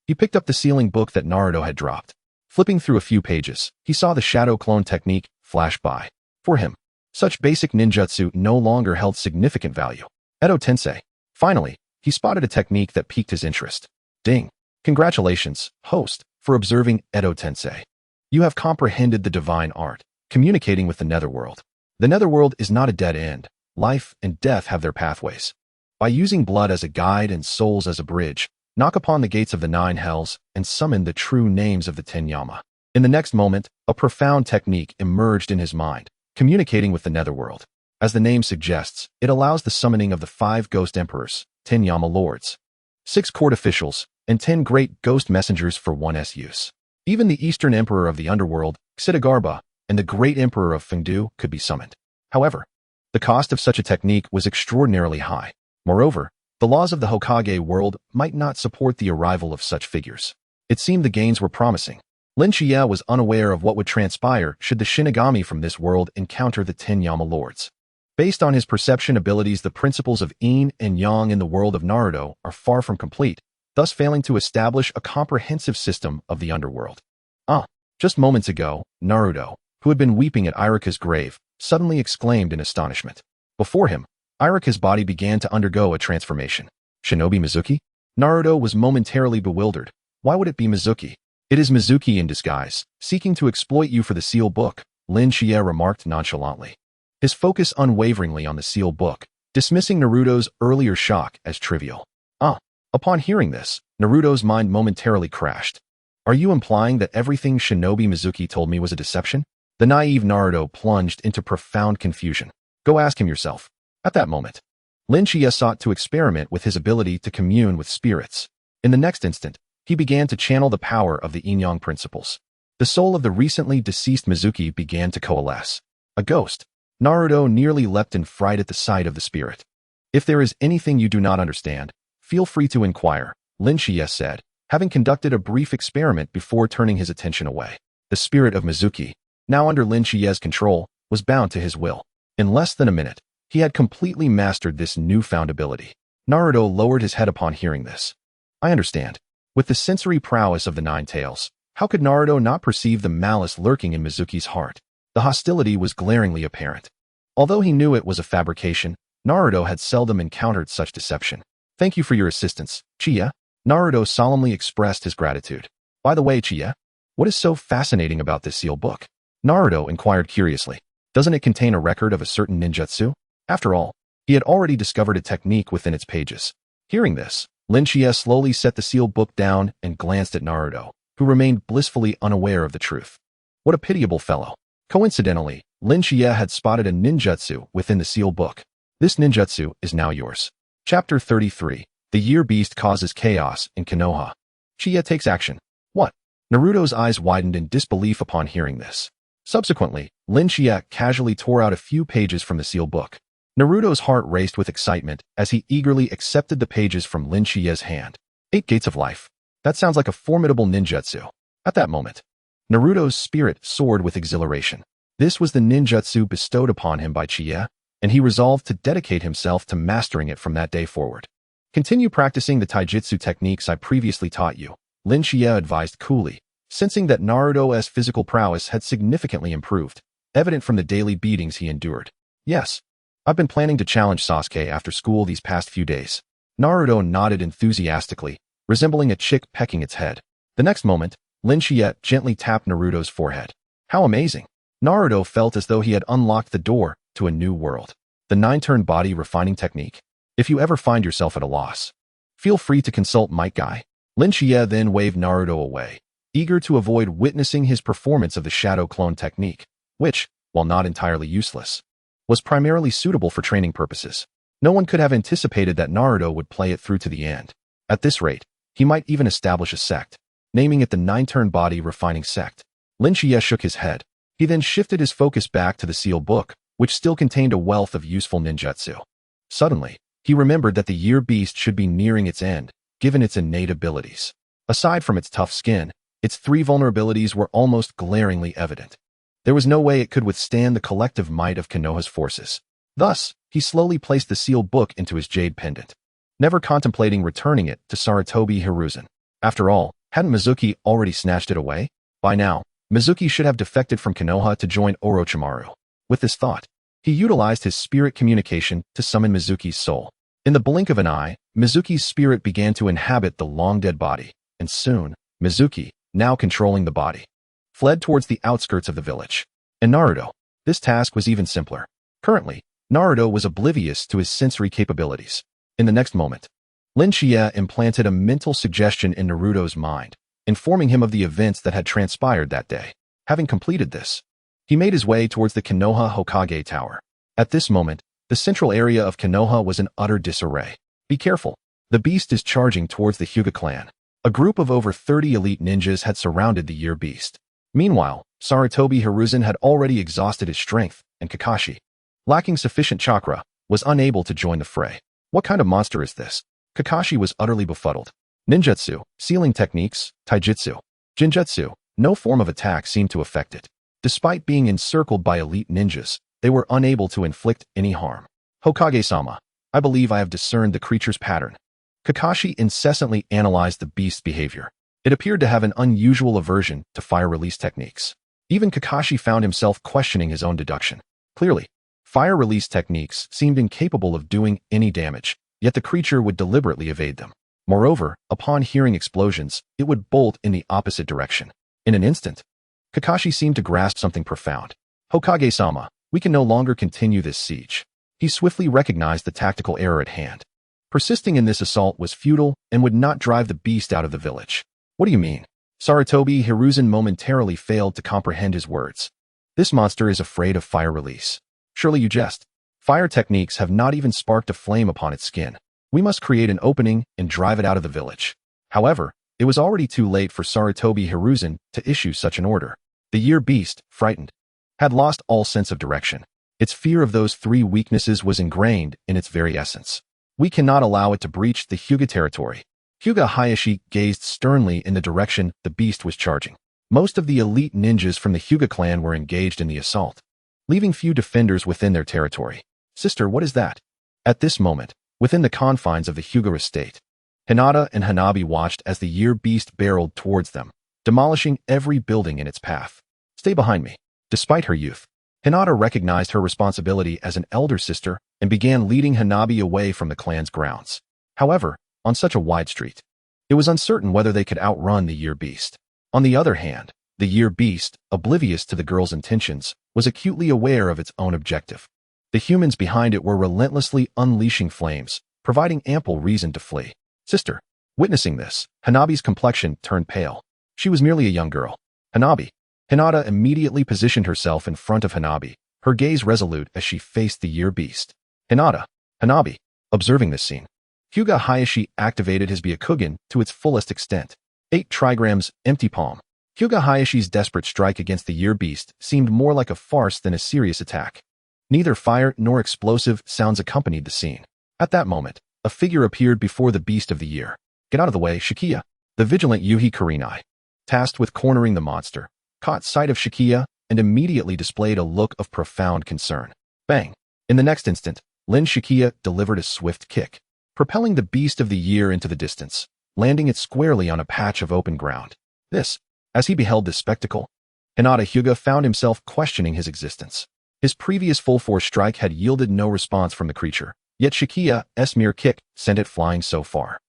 he picked up the sealing book that Naruto had dropped. Flipping through a few pages, he saw the shadow clone technique flash by. For him, such basic ninjutsu no longer held significant value. Edo Tensei. Finally, he spotted a technique that piqued his interest. Ding. Congratulations, host, for observing Edo Tensei. You have comprehended the divine art, communicating with the netherworld. The netherworld is not a dead end. Life and death have their pathways. By using blood as a guide and souls as a bridge, knock upon the gates of the 9 hells and summon the true names of the 10 Yama. In the next moment, a profound technique emerged in his mind, communicating with the netherworld. As the name suggests, it allows the summoning of the 5 ghost emperors, 10 Yama lords, 6 court officials, and 10 great ghost messengers for 1's use. Even the Eastern Emperor of the Underworld, Xidagarba, and the Great Emperor of Fengdu could be summoned. However, the cost of such a technique was extraordinarily high. Moreover, the laws of the Hokage world might not support the arrival of such figures. It seemed the gains were promising. Shichiya was unaware of what would transpire should the Shinagami from this world encounter the 10 Yama lords. Based on his perception abilities, the principles of yin and yang in the world of Naruto are far from complete, thus failing to establish a comprehensive system of the underworld. Just moments ago, Naruto, who had been weeping at Iruka's grave, suddenly exclaimed in astonishment. Before him, Iruka's body began to undergo a transformation. Shinobi Mizuki? Naruto was momentarily bewildered. Why would it be Mizuki? It is Mizuki in disguise, seeking to exploit you for the seal book, Shichiya remarked nonchalantly. His focus unwaveringly on the seal book, dismissing Naruto's earlier shock as trivial. Upon hearing this, Naruto's mind momentarily crashed. Are you implying that everything Shinobi Mizuki told me was a deception? The naive Naruto plunged into profound confusion. Go ask him yourself. At that moment, Shichiya sought to experiment with his ability to commune with spirits. In the next instant, he began to channel the power of the yin-yang principles. The soul of the recently deceased Mizuki began to coalesce. A ghost. Naruto nearly leapt in fright at the sight of the spirit. If there is anything you do not understand, feel free to inquire, Shichiya said, having conducted a brief experiment before turning his attention away. The spirit of Mizuki, now under Shichiya's control, was bound to his will. In less than a minute, he had completely mastered this newfound ability. Naruto lowered his head upon hearing this. I understand. With the sensory prowess of the 9 Tails, how could Naruto not perceive the malice lurking in Mizuki's heart? The hostility was glaringly apparent. Although he knew it was a fabrication, Naruto had seldom encountered such deception. Thank you for your assistance, Shichiya. Naruto solemnly expressed his gratitude. By the way, Shichiya, what is so fascinating about this seal book? Naruto inquired curiously. Doesn't it contain a record of a certain ninjutsu? After all, he had already discovered a technique within its pages. Hearing this, Shichiya slowly set the sealed book down and glanced at Naruto, who remained blissfully unaware of the truth. What a pitiable fellow. Koincidentally, Shichiya had spotted a ninjutsu within the sealed book. This ninjutsu is now yours. Chapter 33. The Year Beast Causes Chaos in Konoha. Shichiya takes action. What? Naruto's eyes widened in disbelief upon hearing this. Subsequently, Shichiya casually tore out a few pages from the sealed book. Naruto's heart raced with excitement as he eagerly accepted the pages from Shichiya's hand. 8 Gates of Life. That sounds like a formidable ninjutsu. At that moment, Naruto's spirit soared with exhilaration. This was the ninjutsu bestowed upon him by Shichiya, and he resolved to dedicate himself to mastering it from that day forward. Continue practicing the taijutsu techniques I previously taught you, Shichiya advised coolly, sensing that Naruto's physical prowess had significantly improved, evident from the daily beatings he endured. Yes, I've been planning to challenge Sasuke after school these past few days. Naruto nodded enthusiastically, resembling a chick pecking its head. The next moment, Shichiya gently tapped Naruto's forehead. How amazing! Naruto felt as though he had unlocked the door to a new world. The 9-turn body refining technique. If you ever find yourself at a loss, feel free to consult Might Guy. Shichiya then waved Naruto away, eager to avoid witnessing his performance of the shadow clone technique, which, while not entirely useless, was primarily suitable for training purposes. No one could have anticipated that Naruto would play it through to the end. At this rate, he might even establish a sect, naming it the 9-turn body refining sect. Shichiya shook his head. He then shifted his focus back to the sealed book, which still contained a wealth of useful ninjutsu. Suddenly, he remembered that the year beast should be nearing its end, given its innate abilities. Aside from its tough skin, its 3 vulnerabilities were almost glaringly evident. There was no way it could withstand the collective might of Konoha's forces. Thus, he slowly placed the sealed book into his jade pendant, never contemplating returning it to Sarutobi Hiruzen. After all, hadn't Mizuki already snatched it away? By now, Mizuki should have defected from Konoha to join Orochimaru. With this thought, he utilized his spirit communication to summon Mizuki's soul. In the blink of an eye, Mizuki's spirit began to inhabit the long-dead body, and soon, Mizuki, now controlling the body, fled towards the outskirts of the village. And Naruto, this task was even simpler. Currently, Naruto was oblivious to his sensory capabilities. In the next moment, Shichiya implanted a mental suggestion in Naruto's mind, informing him of the events that had transpired that day. Having completed this, he made his way towards the Konoha Hokage Tower. At this moment, the central area of Konoha was in utter disarray. Be careful. The beast is charging towards the Hyuga clan. A group of over 30 elite ninjas had surrounded the year beast. Meanwhile, Sarutobi Hiruzen had already exhausted his strength, and Kakashi, lacking sufficient chakra, was unable to join the fray. What kind of monster is this? Kakashi was utterly befuddled. Ninjutsu, sealing techniques, taijutsu, jinjutsu, no form of attack seemed to affect it. Despite being encircled by elite ninjas, they were unable to inflict any harm. Hokage-sama, I believe I have discerned the creature's pattern. Kakashi incessantly analyzed the beast's behavior. It appeared to have an unusual aversion to fire release techniques. Even Kakashi found himself questioning his own deduction. Clearly, fire release techniques seemed incapable of doing any damage, yet the creature would deliberately evade them. Moreover, upon hearing explosions, it would bolt in the opposite direction. In an instant, Kakashi seemed to grasp something profound. Hokage-sama, we can no longer continue this siege. He swiftly recognized the tactical error at hand. Persisting in this assault was futile and would not drive the beast out of the village. What do you mean? Sarutobi Hiruzen momentarily failed to comprehend his words. This monster is afraid of fire release. Surely you jest. Fire techniques have not even sparked a flame upon its skin. We must create an opening and drive it out of the village. However, it was already too late for Sarutobi Hiruzen to issue such an order. The year beast, frightened, had lost all sense of direction. Its fear of those 3 weaknesses was ingrained in its very essence. We cannot allow it to breach the Hyuga territory. Hyuga Hayashi gazed sternly in the direction the beast was charging. Most of the elite ninjas from the Hyuga clan were engaged in the assault, leaving few defenders within their territory. Sister, what is that? At this moment, within the confines of the Hyuga estate, Hinata and Hanabi watched as the year beast barreled towards them, demolishing every building in its path. Stay behind me. Despite her youth, Hinata recognized her responsibility as an elder sister and began leading Hanabi away from the clan's grounds. However, on such a wide street, it was uncertain whether they could outrun the year beast. On the other hand, the year beast, oblivious to the girl's intentions, was acutely aware of its own objective. The humans behind it were relentlessly unleashing flames, providing ample reason to flee. Sister, witnessing this, Hanabi's complexion turned pale. She was merely a young girl. Hanabi. Hinata immediately positioned herself in front of Hanabi, her gaze resolute as she faced the year beast. Hinata. Hanabi. Observing this scene, Hyuga Hayashi activated his Byakugan to its fullest extent. 8 trigrams, empty palm. Hyuga Hayashi's desperate strike against the year beast seemed more like a farce than a serious attack. Neither fire nor explosive sounds accompanied the scene. At that moment, a figure appeared before the beast of the year. Get out of the way, Shichiya. The vigilant Yuhi Kurenai, tasked with cornering the monster, caught sight of Shichiya and immediately displayed a look of profound concern. Bang! In the next instant, Lin Shichiya delivered a swift kick, propelling the beast of the year into the distance, landing it squarely on a patch of open ground. As he beheld this spectacle, Hinata Hyuga found himself questioning his existence. His previous full-force strike had yielded no response from the creature, yet Shichiya's mere kick sent it flying so far.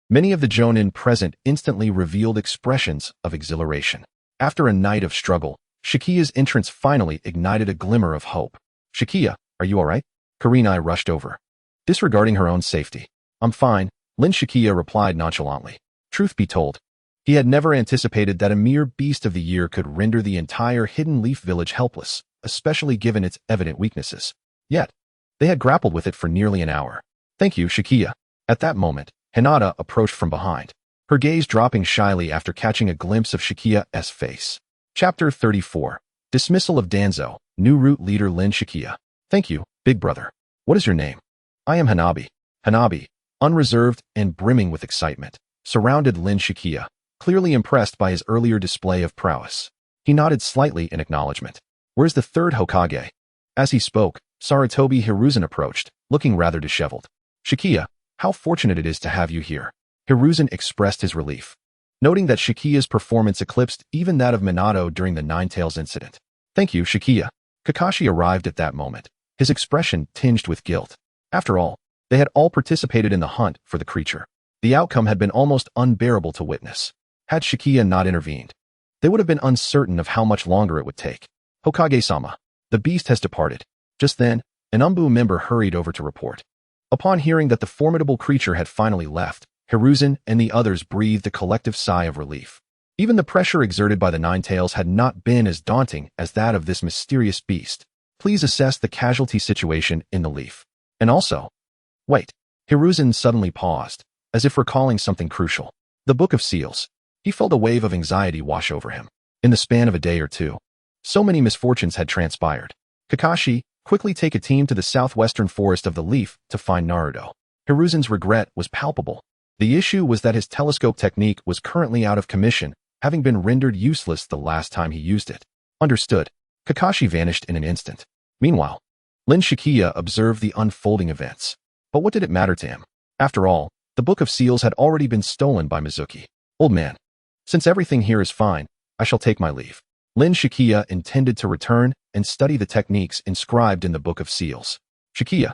Many of the jonin present instantly revealed expressions of exhilaration. After a night of struggle, Shichiya's entrance finally ignited a glimmer of hope. Shichiya, are you alright? Kurenai rushed over. Disregarding her own safety. I'm fine, Lin Shichiya replied nonchalantly. Truth be told, he had never anticipated that a mere beast of the year could render the entire Hidden Leaf village helpless, especially given its evident weaknesses. Yet, they had grappled with it for nearly an hour. Thank you, Shichiya. At that moment, Hinata approached from behind, her gaze dropping shyly after catching a glimpse of Shichiya's face. Chapter 34. Dismissal of Danzo, new root leader Lin Shichiya. Thank you, big brother. What is your name? I am Hanabi. Hanabi, unreserved and brimming with excitement, surrounded Lin Shichiya, clearly impressed by his earlier display of prowess. He nodded slightly in acknowledgement. Where's the third Hokage? As he spoke, Sarutobi Hiruzen approached, looking rather disheveled. Shichiya, how fortunate it is to have you here. Hiruzen expressed his relief, noting that Shichiya's performance eclipsed even that of Minato during the Ninetales incident. Thank you, Shichiya. Kakashi arrived at that moment, his expression tinged with guilt. After all, they had all participated in the hunt for the creature. The outcome had been almost unbearable to witness. Had Shichiya not intervened, they would have been uncertain of how much longer it would take. Hokage-sama, the beast has departed. Just then, an Umbu member hurried over to report. Upon hearing that the formidable creature had finally left, Hiruzen and the others breathed a collective sigh of relief. Even the pressure exerted by the Ninetales had not been as daunting as that of this mysterious beast. Please assess the casualty situation in the leaf. And also, wait. Hiruzen suddenly paused, as if recalling something crucial. The Book of Seals. He felt a wave of anxiety wash over him. In the span of a day or two, so many misfortunes had transpired. Kakashi, quickly take a team to the southwestern forest of the leaf to find Naruto. Hiruzen's regret was palpable. The issue was that his telescope technique was currently out of commission, having been rendered useless the last time he used it. Understood. Kakashi vanished in an instant. Meanwhile, Lin Shichiya observed the unfolding events. But what did it matter to him? After all, the Book of Seals had already been stolen by Mizuki. Old man, since everything here is fine, I shall take my leave. Lin Shichiya intended to return and study the techniques inscribed in the Book of Seals. Shichiya.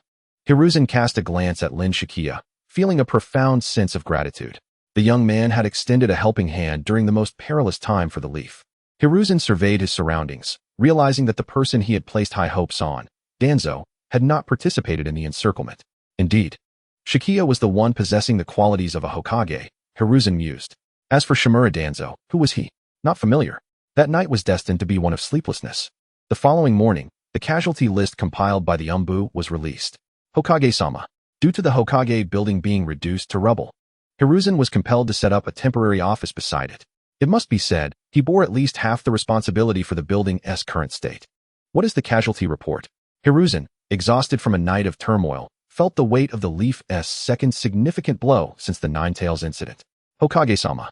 Hiruzen cast a glance at Lin Shichiya, feeling a profound sense of gratitude. The young man had extended a helping hand during the most perilous time for the leaf. Hiruzen surveyed his surroundings, realizing that the person he had placed high hopes on, Danzo, had not participated in the encirclement. Indeed, Shichiya was the one possessing the qualities of a Hokage, Hiruzen mused. As for Shimura Danzo, who was he? Not familiar. That night was destined to be one of sleeplessness. The following morning, the casualty list compiled by the Umbu was released. Hokage-sama. Due to the Hokage building being reduced to rubble, Hiruzen was compelled to set up a temporary office beside it. It must be said, he bore at least half the responsibility for the building's current state. What is the casualty report? Hiruzen, exhausted from a night of turmoil, felt the weight of the leaf's second significant blow since the Ninetales incident. Hokage-sama.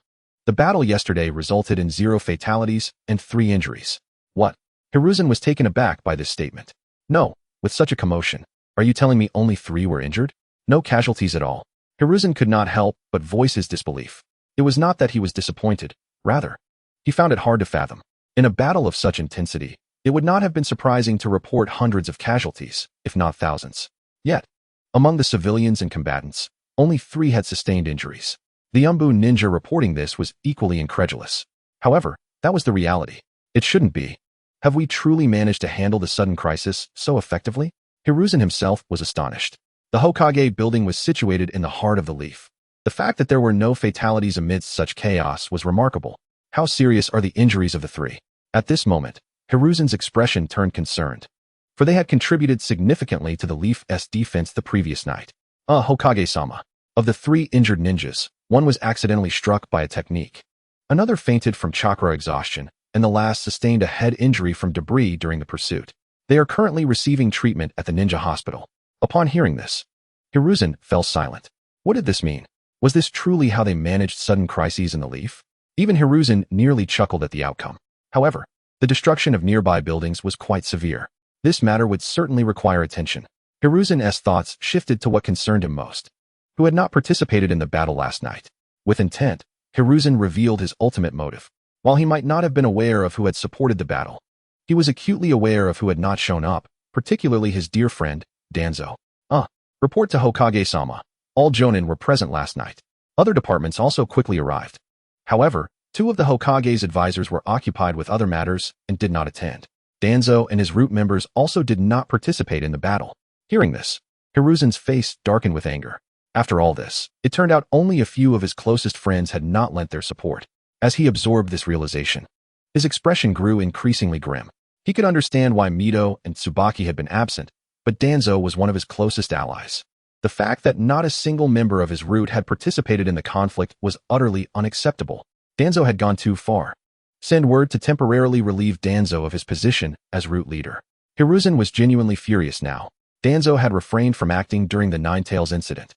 The battle yesterday resulted in 0 fatalities and 3 injuries. What? Hiruzen was taken aback by this statement. No, with such a commotion. Are you telling me only 3 were injured? No casualties at all. Hiruzen could not help but voice his disbelief. It was not that he was disappointed. Rather, he found it hard to fathom. In a battle of such intensity, it would not have been surprising to report hundreds of casualties, if not thousands. Yet, among the civilians and combatants, only 3 had sustained injuries. The Umbu ninja reporting this was equally incredulous. However, that was the reality. It shouldn't be. Have we truly managed to handle the sudden crisis so effectively? Hiruzen himself was astonished. The Hokage building was situated in the heart of the leaf. The fact that there were no fatalities amidst such chaos was remarkable. How serious are the injuries of the 3? At this moment, Hiruzen's expression turned concerned, for they had contributed significantly to the leaf's defense the previous night. Hokage-sama. Of the 3 injured ninjas, one was accidentally struck by a technique. Another fainted from chakra exhaustion, and the last sustained a head injury from debris during the pursuit. They are currently receiving treatment at the ninja hospital. Upon hearing this, Hiruzen fell silent. What did this mean? Was this truly how they managed sudden crises in the Leaf? Even Hiruzen nearly chuckled at the outcome. However, the destruction of nearby buildings was quite severe. This matter would certainly require attention. Hiruzen's thoughts shifted to what concerned him most. Who had not participated in the battle last night? With intent, Hiruzen revealed his ultimate motive. While he might not have been aware of who had supported the battle, he was acutely aware of who had not shown up, particularly his dear friend, Danzo. Report to Hokage-sama. All Jonin were present last night. Other departments also quickly arrived. However, 2 of the Hokage's advisors were occupied with other matters and did not attend. Danzo and his root members also did not participate in the battle. Hearing this, Hiruzen's face darkened with anger. After all this, it turned out only a few of his closest friends had not lent their support. As he absorbed this realization, his expression grew increasingly grim. He could understand why Mito and Tsubaki had been absent, but Danzo was one of his closest allies. The fact that not a single member of his root had participated in the conflict was utterly unacceptable. Danzo had gone too far. Send word to temporarily relieve Danzo of his position as root leader. Hiruzen was genuinely furious now. Danzo had refrained from acting during the Nine Tails incident,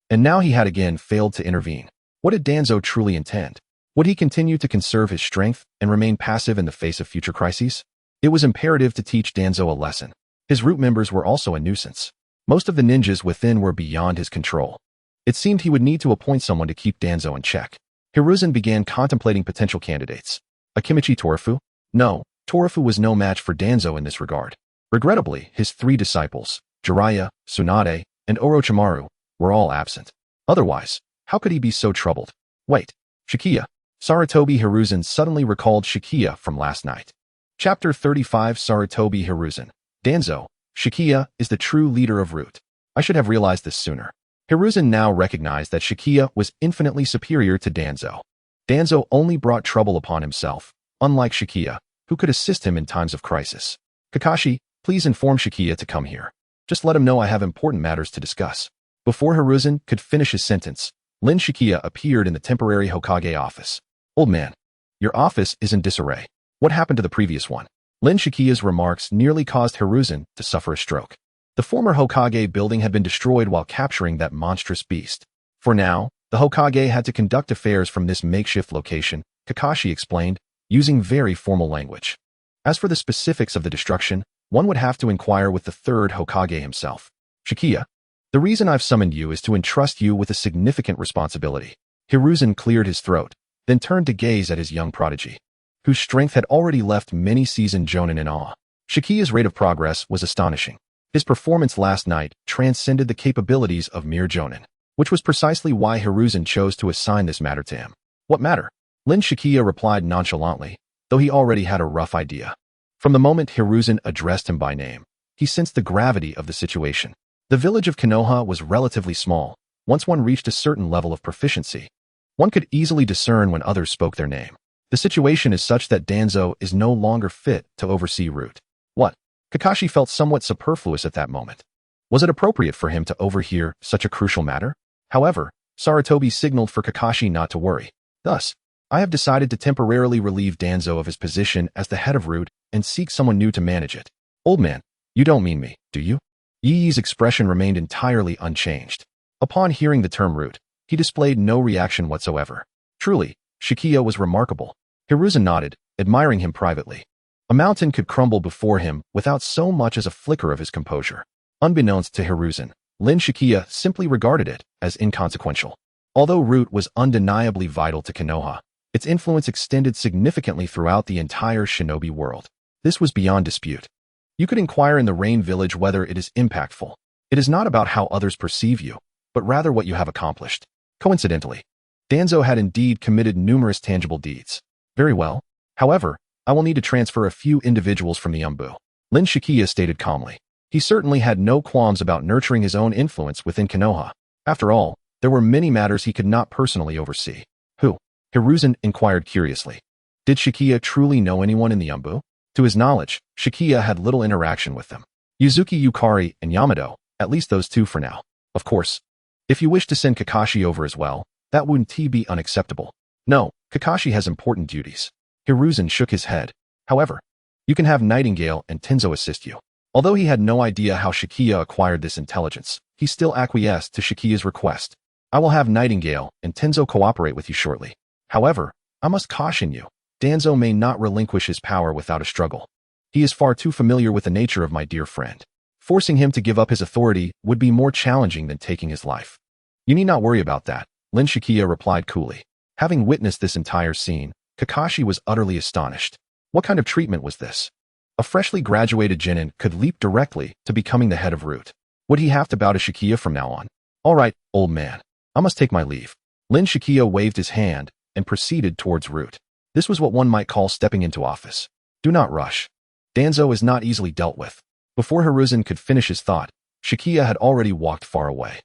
and now he had again failed to intervene. What did Danzo truly intend? Would he continue to conserve his strength and remain passive in the face of future crises? It was imperative to teach Danzo a lesson. His root members were also a nuisance. Most of the ninjas within were beyond his control. It seemed he would need to appoint someone to keep Danzo in check. Hiruzen began contemplating potential candidates. Akimichi Torafu? No, Torafu was no match for Danzo in this regard. Regrettably, his 3 disciples, Jiraiya, Tsunade, and Orochimaru, were all absent. Otherwise, how could he be so troubled? Wait, Shichiya. Sarutobi Hiruzen suddenly recalled Shichiya from last night. Chapter 35 Sarutobi Hiruzen. Danzo, Shichiya is the true leader of Root. I should have realized this sooner. Hiruzen now recognized that Shichiya was infinitely superior to Danzo. Danzo only brought trouble upon himself, unlike Shichiya, who could assist him in times of crisis. Kakashi, please inform Shichiya to come here. Just let him know I have important matters to discuss. Before Hiruzen could finish his sentence, Lin Shichiya appeared in the temporary Hokage office. Old man, your office is in disarray. What happened to the previous one? Lin Shichiya's remarks nearly caused Hiruzen to suffer a stroke. The former Hokage building had been destroyed while capturing that monstrous beast. For now, the Hokage had to conduct affairs from this makeshift location, Kakashi explained, using very formal language. As for the specifics of the destruction, one would have to inquire with the 3rd Hokage himself. Shichiya, the reason I've summoned you is to entrust you with a significant responsibility. Hiruzen cleared his throat, then turned to gaze at his young prodigy, whose strength had already left many seasoned Jonin in awe. Shichiya's rate of progress was astonishing. His performance last night transcended the capabilities of mere Jonin, which was precisely why Hiruzen chose to assign this matter to him. What matter? Lin Shichiya replied nonchalantly, though he already had a rough idea. From the moment Hiruzen addressed him by name, he sensed the gravity of the situation. The village of Konoha was relatively small. Once one reached a certain level of proficiency, one could easily discern when others spoke their name. The situation is such that Danzo is no longer fit to oversee Root. What? Kakashi felt somewhat superfluous at that moment. Was it appropriate for him to overhear such a crucial matter? However, Sarutobi signaled for Kakashi not to worry. Thus, I have decided to temporarily relieve Danzo of his position as the head of Root and seek someone new to manage it. Old man, you don't mean me, do you? Yi's expression remained entirely unchanged. Upon hearing the term Root, he displayed no reaction whatsoever. Truly, Shichiya was remarkable. Hiruzen nodded, admiring him privately. A mountain could crumble before him without so much as a flicker of his composure. Unbeknownst to Hiruzen, Lin Shichiya simply regarded it as inconsequential. Although Root was undeniably vital to Konoha, its influence extended significantly throughout the entire shinobi world. This was beyond dispute. You could inquire in the Rain Village whether it is impactful. It is not about how others perceive you, but rather what you have accomplished. Coincidentally, Danzo had indeed committed numerous tangible deeds. Very well. However, I will need to transfer a few individuals from the Umbu. Lin Shichiya stated calmly. He certainly had no qualms about nurturing his own influence within Konoha. After all, there were many matters he could not personally oversee. Who? Hiruzen inquired curiously. Did Shichiya truly know anyone in the Umbu? To his knowledge, Shichiya had little interaction with them. Yuzuki Yukari and Yamato, at least those two for now. Of course, If you wish to send Kakashi over as well, that wouldn't be unacceptable. No, Kakashi has important duties. Hiruzen shook his head. However, you can have Nightingale and Tenzo assist you. Although he had no idea how Shichiya acquired this intelligence, he still acquiesced to Shichiya's request. I will have Nightingale and Tenzo cooperate with you shortly. However, I must caution you, Danzo may not relinquish his power without a struggle. He is far too familiar with the nature of my dear friend. Forcing him to give up his authority would be more challenging than taking his life. You need not worry about that, Lin Shichiya replied coolly. Having witnessed this entire scene, Kakashi was utterly astonished. What kind of treatment was this? A freshly graduated genin could leap directly to becoming the head of Root. Would he have to bow to Shichiya from now on? All right, old man. I must take my leave. Lin Shichiya waved his hand and proceeded towards Root. This was what one might call stepping into office. Do not rush. Danzo is not easily dealt with. Before Hiruzen could finish his thought, Shichiya had already walked far away.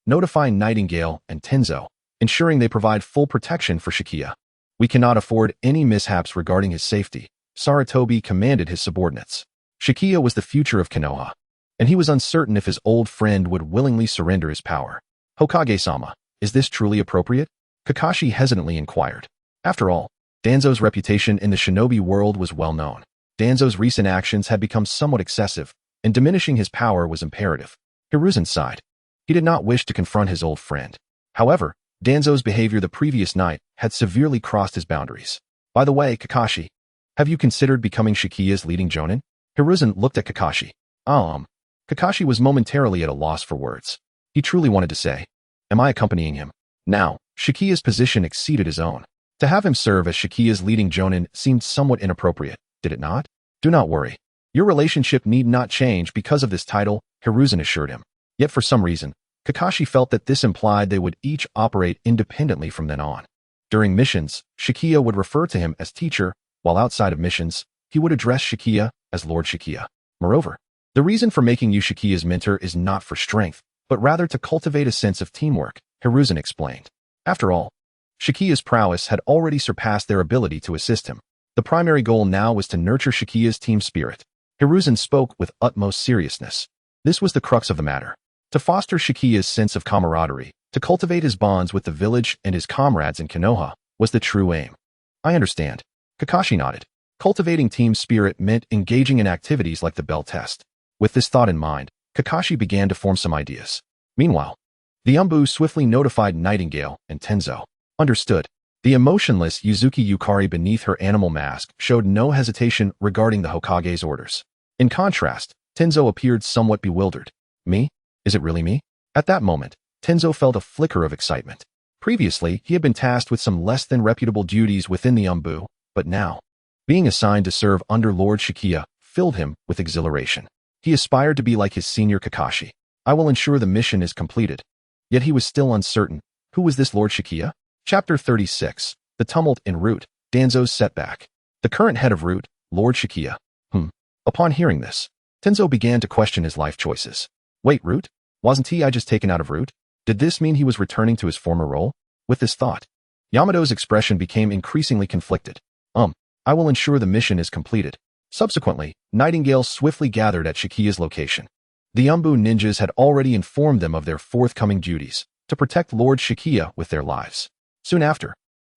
Notifying Nightingale and Tenzo, ensuring they provide full protection for Shichiya. We cannot afford any mishaps regarding his safety, Sarutobi commanded his subordinates. Shichiya was the future of Konoha, and he was uncertain if his old friend would willingly surrender his power. Hokage-sama, is this truly appropriate? Kakashi hesitantly inquired. After all, Danzo's reputation in the shinobi world was well known. Danzo's recent actions had become somewhat excessive, and diminishing his power was imperative. Hiruzen sighed. He did not wish to confront his old friend. However, Danzo's behavior the previous night had severely crossed his boundaries. By the way, Kakashi, have you considered becoming Shichiya's leading jonin? Hiruzen looked at Kakashi. Kakashi was momentarily at a loss for words. He truly wanted to say, am I accompanying him? Now, Shichiya's position exceeded his own. To have him serve as Shichiya's leading jonin seemed somewhat inappropriate, did it not? Do not worry. Your relationship need not change because of this title, Hiruzen assured him. Yet for some reason, Kakashi felt that this implied they would each operate independently from then on. During missions, Shichiya would refer to him as teacher, while outside of missions, he would address Shichiya as Lord Shichiya. Moreover, the reason for making you Shichiya's mentor is not for strength, but rather to cultivate a sense of teamwork, Hiruzen explained. After all, Shichiya's prowess had already surpassed their ability to assist him. The primary goal now was to nurture Shichiya's team spirit. Hiruzen spoke with utmost seriousness. This was the crux of the matter. To foster Shichiya's sense of camaraderie, to cultivate his bonds with the village and his comrades in Konoha, was the true aim. I understand. Kakashi nodded. Cultivating team spirit meant engaging in activities like the bell test. With this thought in mind, Kakashi began to form some ideas. Meanwhile, the Umbu swiftly notified Nightingale and Tenzo. Understood. The emotionless Yuzuki Yukari beneath her animal mask showed no hesitation regarding the Hokage's orders. In contrast, Tenzo appeared somewhat bewildered. Me? Is it really me? At that moment, Tenzo felt a flicker of excitement. Previously, he had been tasked with some less than reputable duties within the Umbu, but now, being assigned to serve under Lord Shichiya filled him with exhilaration. He aspired to be like his senior Kakashi. I will ensure the mission is completed. Yet he was still uncertain. Who was this Lord Shichiya? Chapter 36. The Tumult in Root, Danzo's Setback. The current head of Root, Lord Shichiya. Upon hearing this, Tenzo began to question his life choices. Wait, Root? Wasn't he just taken out of Root? Did this mean he was returning to his former role? With this thought, Yamato's expression became increasingly conflicted. I will ensure the mission is completed. Subsequently, Nightingale swiftly gathered at Shichiya's location. The Umbu ninjas had already informed them of their forthcoming duties, to protect Lord Shichiya with their lives. Soon after,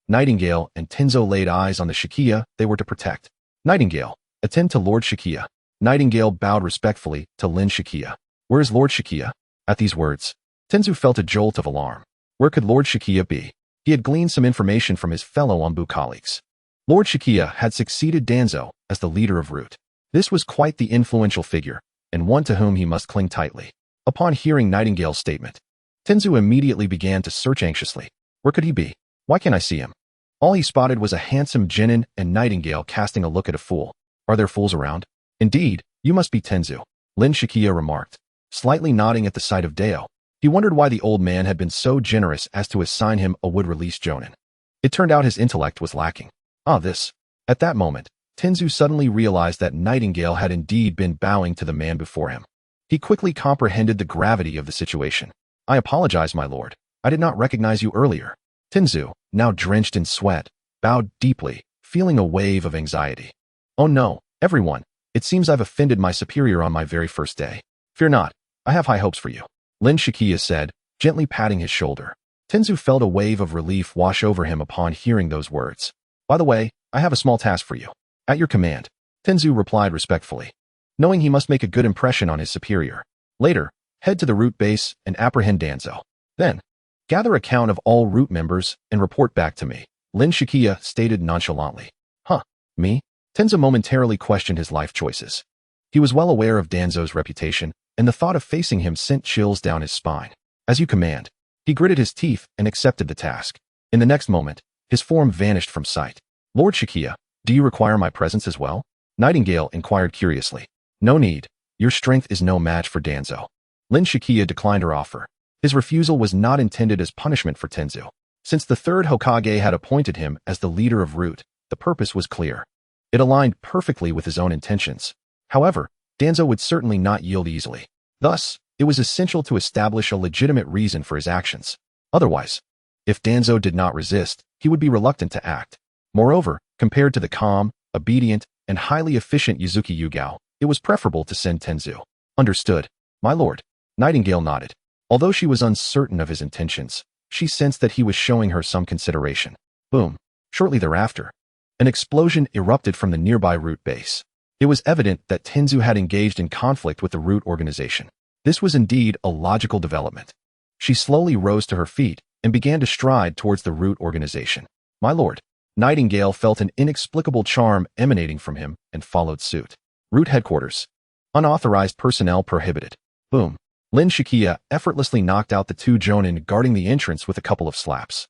Nightingale and Tenzo laid eyes on the Shichiya they were to protect. Nightingale, attend to Lord Shichiya. Nightingale bowed respectfully to Lin Shichiya. Where is Lord Shichiya? At these words, Tenzo felt a jolt of alarm. Where could Lord Shichiya be? He had gleaned some information from his fellow Umbu colleagues. Lord Shichiya had succeeded Danzo as the leader of Root. This was quite the influential figure, and one to whom he must cling tightly. Upon hearing Nightingale's statement, Tenzo immediately began to search anxiously. Where could he be? Why can't I see him? All he spotted was a handsome genin and Nightingale casting a look at a fool. Are there fools around? Indeed, you must be Tenzo, Lin Shichiya remarked, slightly nodding at the sight of Deo. He wondered why the old man had been so generous as to assign him a wood-release jonin. It turned out his intellect was lacking. At that moment, Tenzo suddenly realized that Nightingale had indeed been bowing to the man before him. He quickly comprehended the gravity of the situation. I apologize, my lord. I did not recognize you earlier. Tenzo, now drenched in sweat, bowed deeply, feeling a wave of anxiety. Oh no, everyone. It seems I've offended my superior on my very first day. Fear not. I have high hopes for you. Lin Shichiya said, gently patting his shoulder. Tenzu felt a wave of relief wash over him upon hearing those words. By the way, I have a small task for you. At your command, Tenzu replied respectfully, knowing he must make a good impression on his superior. Later, head to the root base and apprehend Danzo. Then, gather a count of all root members and report back to me, Lin Shichiya stated nonchalantly. Huh, me? Tenzo momentarily questioned his life choices. He was well aware of Danzo's reputation, and the thought of facing him sent chills down his spine. As you command. He gritted his teeth and accepted the task. In the next moment, his form vanished from sight. Lord Shichiya, do you require my presence as well? Nightingale inquired curiously. No need. Your strength is no match for Danzo. Lin Shichiya declined her offer. His refusal was not intended as punishment for Tenzu. Since the third Hokage had appointed him as the leader of Root, the purpose was clear. It aligned perfectly with his own intentions. However, Danzo would certainly not yield easily. Thus, it was essential to establish a legitimate reason for his actions. Otherwise, if Danzo did not resist, he would be reluctant to act. Moreover, compared to the calm, obedient, and highly efficient Yuzuki Yugao, it was preferable to send Tenzu. Understood, my lord. Nightingale nodded. Although she was uncertain of his intentions, she sensed that he was showing her some consideration. Boom. Shortly thereafter, an explosion erupted from the nearby Root base. It was evident that Tenzu had engaged in conflict with the Root organization. This was indeed a logical development. She slowly rose to her feet and began to stride towards the Root organization. My lord. Nightingale felt an inexplicable charm emanating from him and followed suit. Root headquarters. Unauthorized personnel prohibited. Boom. Lin Shichiya effortlessly knocked out the two jonin guarding the entrance with a couple of slaps.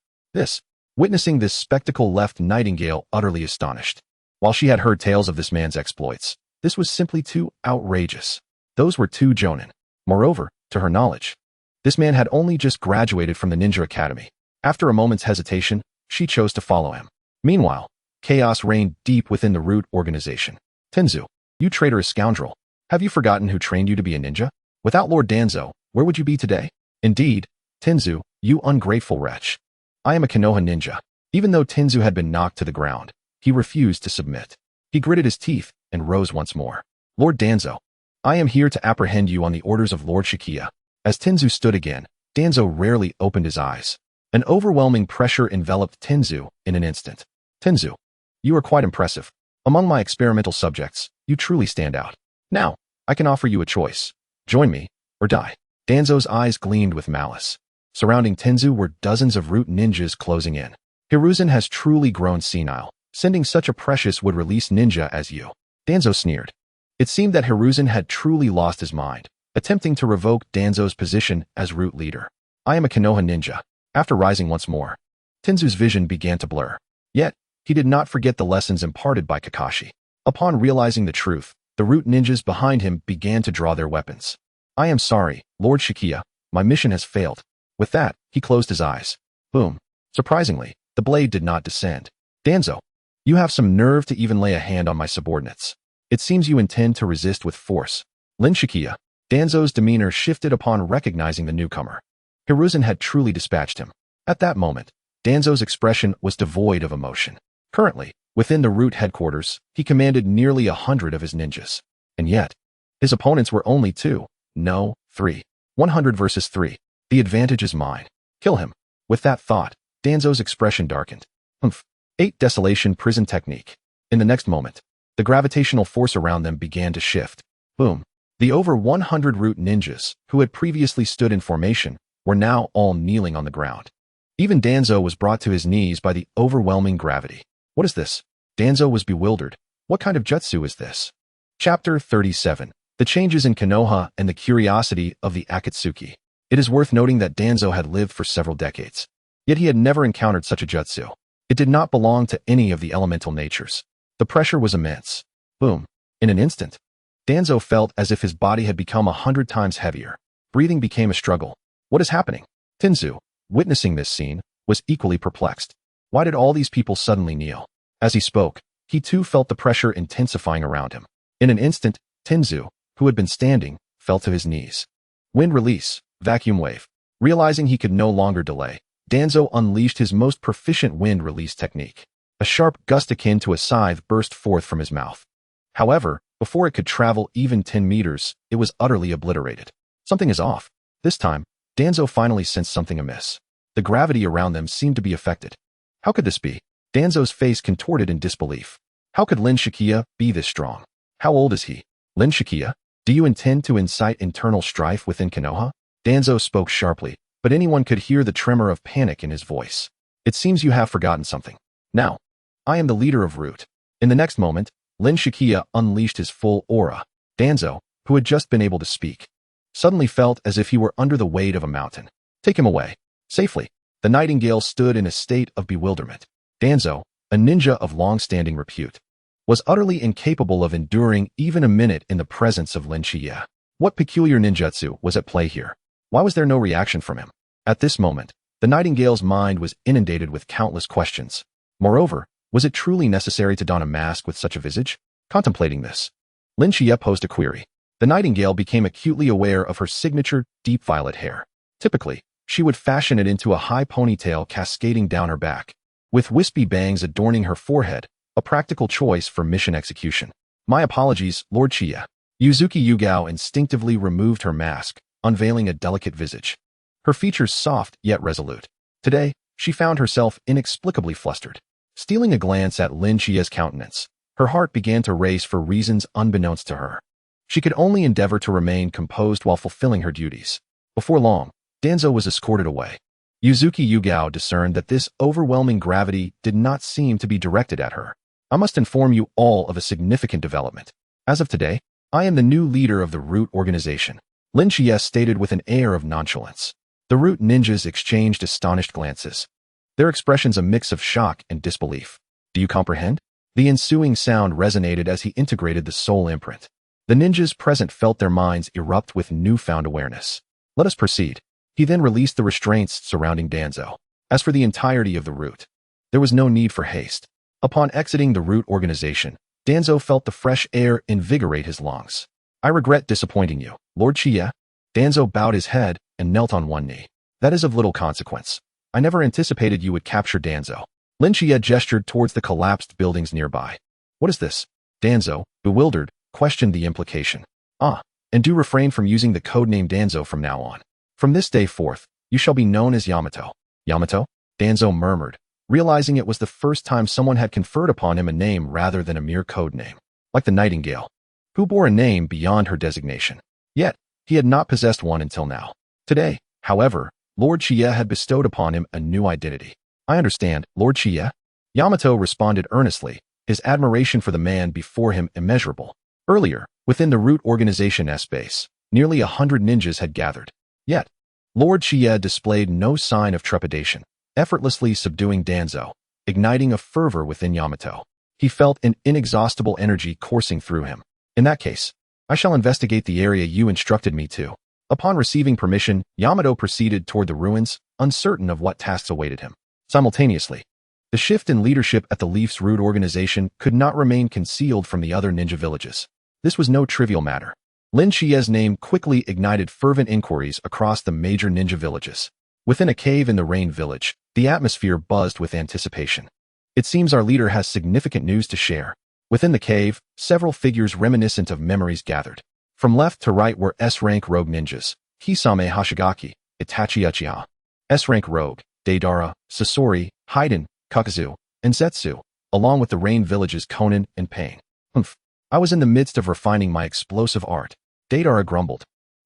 Witnessing this spectacle left Nightingale utterly astonished. While she had heard tales of this man's exploits, this was simply too outrageous. Those were two jonin. Moreover, to her knowledge, this man had only just graduated from the Ninja Academy. After a moment's hesitation, she chose to follow him. Meanwhile, chaos reigned deep within the Root organization. Tenzu, you traitorous scoundrel. Have you forgotten who trained you to be a ninja? Without Lord Danzo, where would you be today? Indeed, Tenzu, you ungrateful wretch. I am a Konoha ninja. Even though Tenzu had been knocked to the ground, he refused to submit. He gritted his teeth and rose once more. Lord Danzo, I am here to apprehend you on the orders of Lord Shichiya. As Tenzu stood again, Danzo rarely opened his eyes. An overwhelming pressure enveloped Tenzu in an instant. Tenzu, you are quite impressive. Among my experimental subjects, you truly stand out. Now, I can offer you a choice. Join me, or die. Danzo's eyes gleamed with malice. Surrounding Tenzu were dozens of Root ninjas closing in. Hiruzen has truly grown senile. Sending such a precious would-release ninja as you. Danzo sneered. It seemed that Hiruzen had truly lost his mind, attempting to revoke Danzo's position as Root leader. I am a Konoha ninja. After rising once more, Tenzu's vision began to blur. Yet, he did not forget the lessons imparted by Kakashi. Upon realizing the truth, the Root ninjas behind him began to draw their weapons. I am sorry, Lord Shichiya, my mission has failed. With that, he closed his eyes. Boom. Surprisingly, the blade did not descend. Danzo, you have some nerve to even lay a hand on my subordinates. It seems you intend to resist with force. Lin Shichiya. Danzo's demeanor shifted upon recognizing the newcomer. Hiruzen had truly dispatched him. At that moment, Danzo's expression was devoid of emotion. Currently, within the Root headquarters, he commanded nearly 100 of his ninjas. And yet, his opponents were only 2. No, 3. 100 versus 3. The advantage is mine. Kill him. With that thought, Danzo's expression darkened. 8 Desolation Prison Technique. In the next moment, the gravitational force around them began to shift. Boom. The over 100 Root ninjas, who had previously stood in formation, were now all kneeling on the ground. Even Danzo was brought to his knees by the overwhelming gravity. What is this? Danzo was bewildered. What kind of jutsu is this? Chapter 37. The changes in Konoha and the curiosity of the Atsutsuki. It is worth noting that Danzo had lived for several decades. Yet he had never encountered such a jutsu. It did not belong to any of the elemental natures. The pressure was immense. Boom. In an instant, Danzo felt as if his body had become 100 times heavier. Breathing became a struggle. What is happening? Tenzu, witnessing this scene, was equally perplexed. Why did all these people suddenly kneel? As he spoke, he too felt the pressure intensifying around him. In an instant, Tenzu, who had been standing, fell to his knees. Wind release, vacuum wave. Realizing he could no longer delay, Danzo unleashed his most proficient wind release technique. A sharp gust akin to a scythe burst forth from his mouth. However, before it could travel even 10 meters, it was utterly obliterated. Something is off. This time, Danzo finally sensed something amiss. The gravity around them seemed to be affected. How could this be? Danzo's face contorted in disbelief. How could Shichiya be this strong? How old is he? Shichiya, do you intend to incite internal strife within Konoha? Danzo spoke sharply, but anyone could hear the tremor of panic in his voice. It seems you have forgotten something. Now, I am the leader of Root. In the next moment, Shichiya unleashed his full aura. Danzo, who had just been able to speak, suddenly felt as if he were under the weight of a mountain. Take him away. Safely. The nightingale stood in a state of bewilderment. Danzo, a ninja of long-standing repute, was utterly incapable of enduring even a minute in the presence of Shichiya. What peculiar ninjutsu was at play here? Why was there no reaction from him? At this moment, the nightingale's mind was inundated with countless questions. Moreover, was it truly necessary to don a mask with such a visage? Contemplating this, Shichiya posed a query. The nightingale became acutely aware of her signature deep violet hair. Typically, she would fashion it into a high ponytail cascading down her back, with wispy bangs adorning her forehead, a practical choice for mission execution. My apologies, Lord Shichiya. Yuzuki Yugao instinctively removed her mask, unveiling a delicate visage. Her features soft yet resolute. Today, she found herself inexplicably flustered. Stealing a glance at Shichiya's countenance, her heart began to race for reasons unbeknownst to her. She could only endeavor to remain composed while fulfilling her duties. Before long, Danzo was escorted away. Yuzuki Yugao discerned that this overwhelming gravity did not seem to be directed at her. I must inform you all of a significant development. As of today, I am the new leader of the Root organization, Shichiya stated with an air of nonchalance. The Root ninjas exchanged astonished glances, their expressions a mix of shock and disbelief. Do you comprehend? The ensuing sound resonated as he integrated the soul imprint. The ninjas present felt their minds erupt with newfound awareness. Let us proceed. He then released the restraints surrounding Danzo. As for the entirety of the Root, there was no need for haste. Upon exiting the Root organization, Danzo felt the fresh air invigorate his lungs. I regret disappointing you, Lord Shichiya. Danzo bowed his head and knelt on one knee. That is of little consequence. I never anticipated you would capture Danzo. Shichiya gestured towards the collapsed buildings nearby. What is this? Danzo, bewildered, questioned the implication. And do refrain from using the codename Danzo from now on. From this day forth, you shall be known as Yamato. Yamato? Danzo murmured, realizing it was the first time someone had conferred upon him a name rather than a mere codename. Like the nightingale, who bore a name beyond her designation. Yet, he had not possessed one until now. Today, however, Lord Shichiya had bestowed upon him a new identity. I understand, Lord Shichiya. Yamato responded earnestly, his admiration for the man before him immeasurable. Earlier, within the Root organization's base, nearly 100 ninjas had gathered. Yet, Lord Shichiya displayed no sign of trepidation, effortlessly subduing Danzo, igniting a fervor within Yamato. He felt an inexhaustible energy coursing through him. In that case, I shall investigate the area you instructed me to. Upon receiving permission, Yamato proceeded toward the ruins, uncertain of what tasks awaited him. Simultaneously, the shift in leadership at the Leaf's Root organization could not remain concealed from the other ninja villages. This was no trivial matter. Shichiya's name quickly ignited fervent inquiries across the major ninja villages. Within a cave in the Rain village, the atmosphere buzzed with anticipation. It seems our leader has significant news to share. Within the cave, several figures reminiscent of memories gathered. From left to right were S-rank rogue ninjas, Hisame Hoshigaki, Itachi Uchiha. S-rank rogue, Deidara, Sasori, Haiden, Kakazu, and Zetsu, along with the Rain villages Konan and Pain. I was in the midst of refining my explosive art, Deidara grumbled.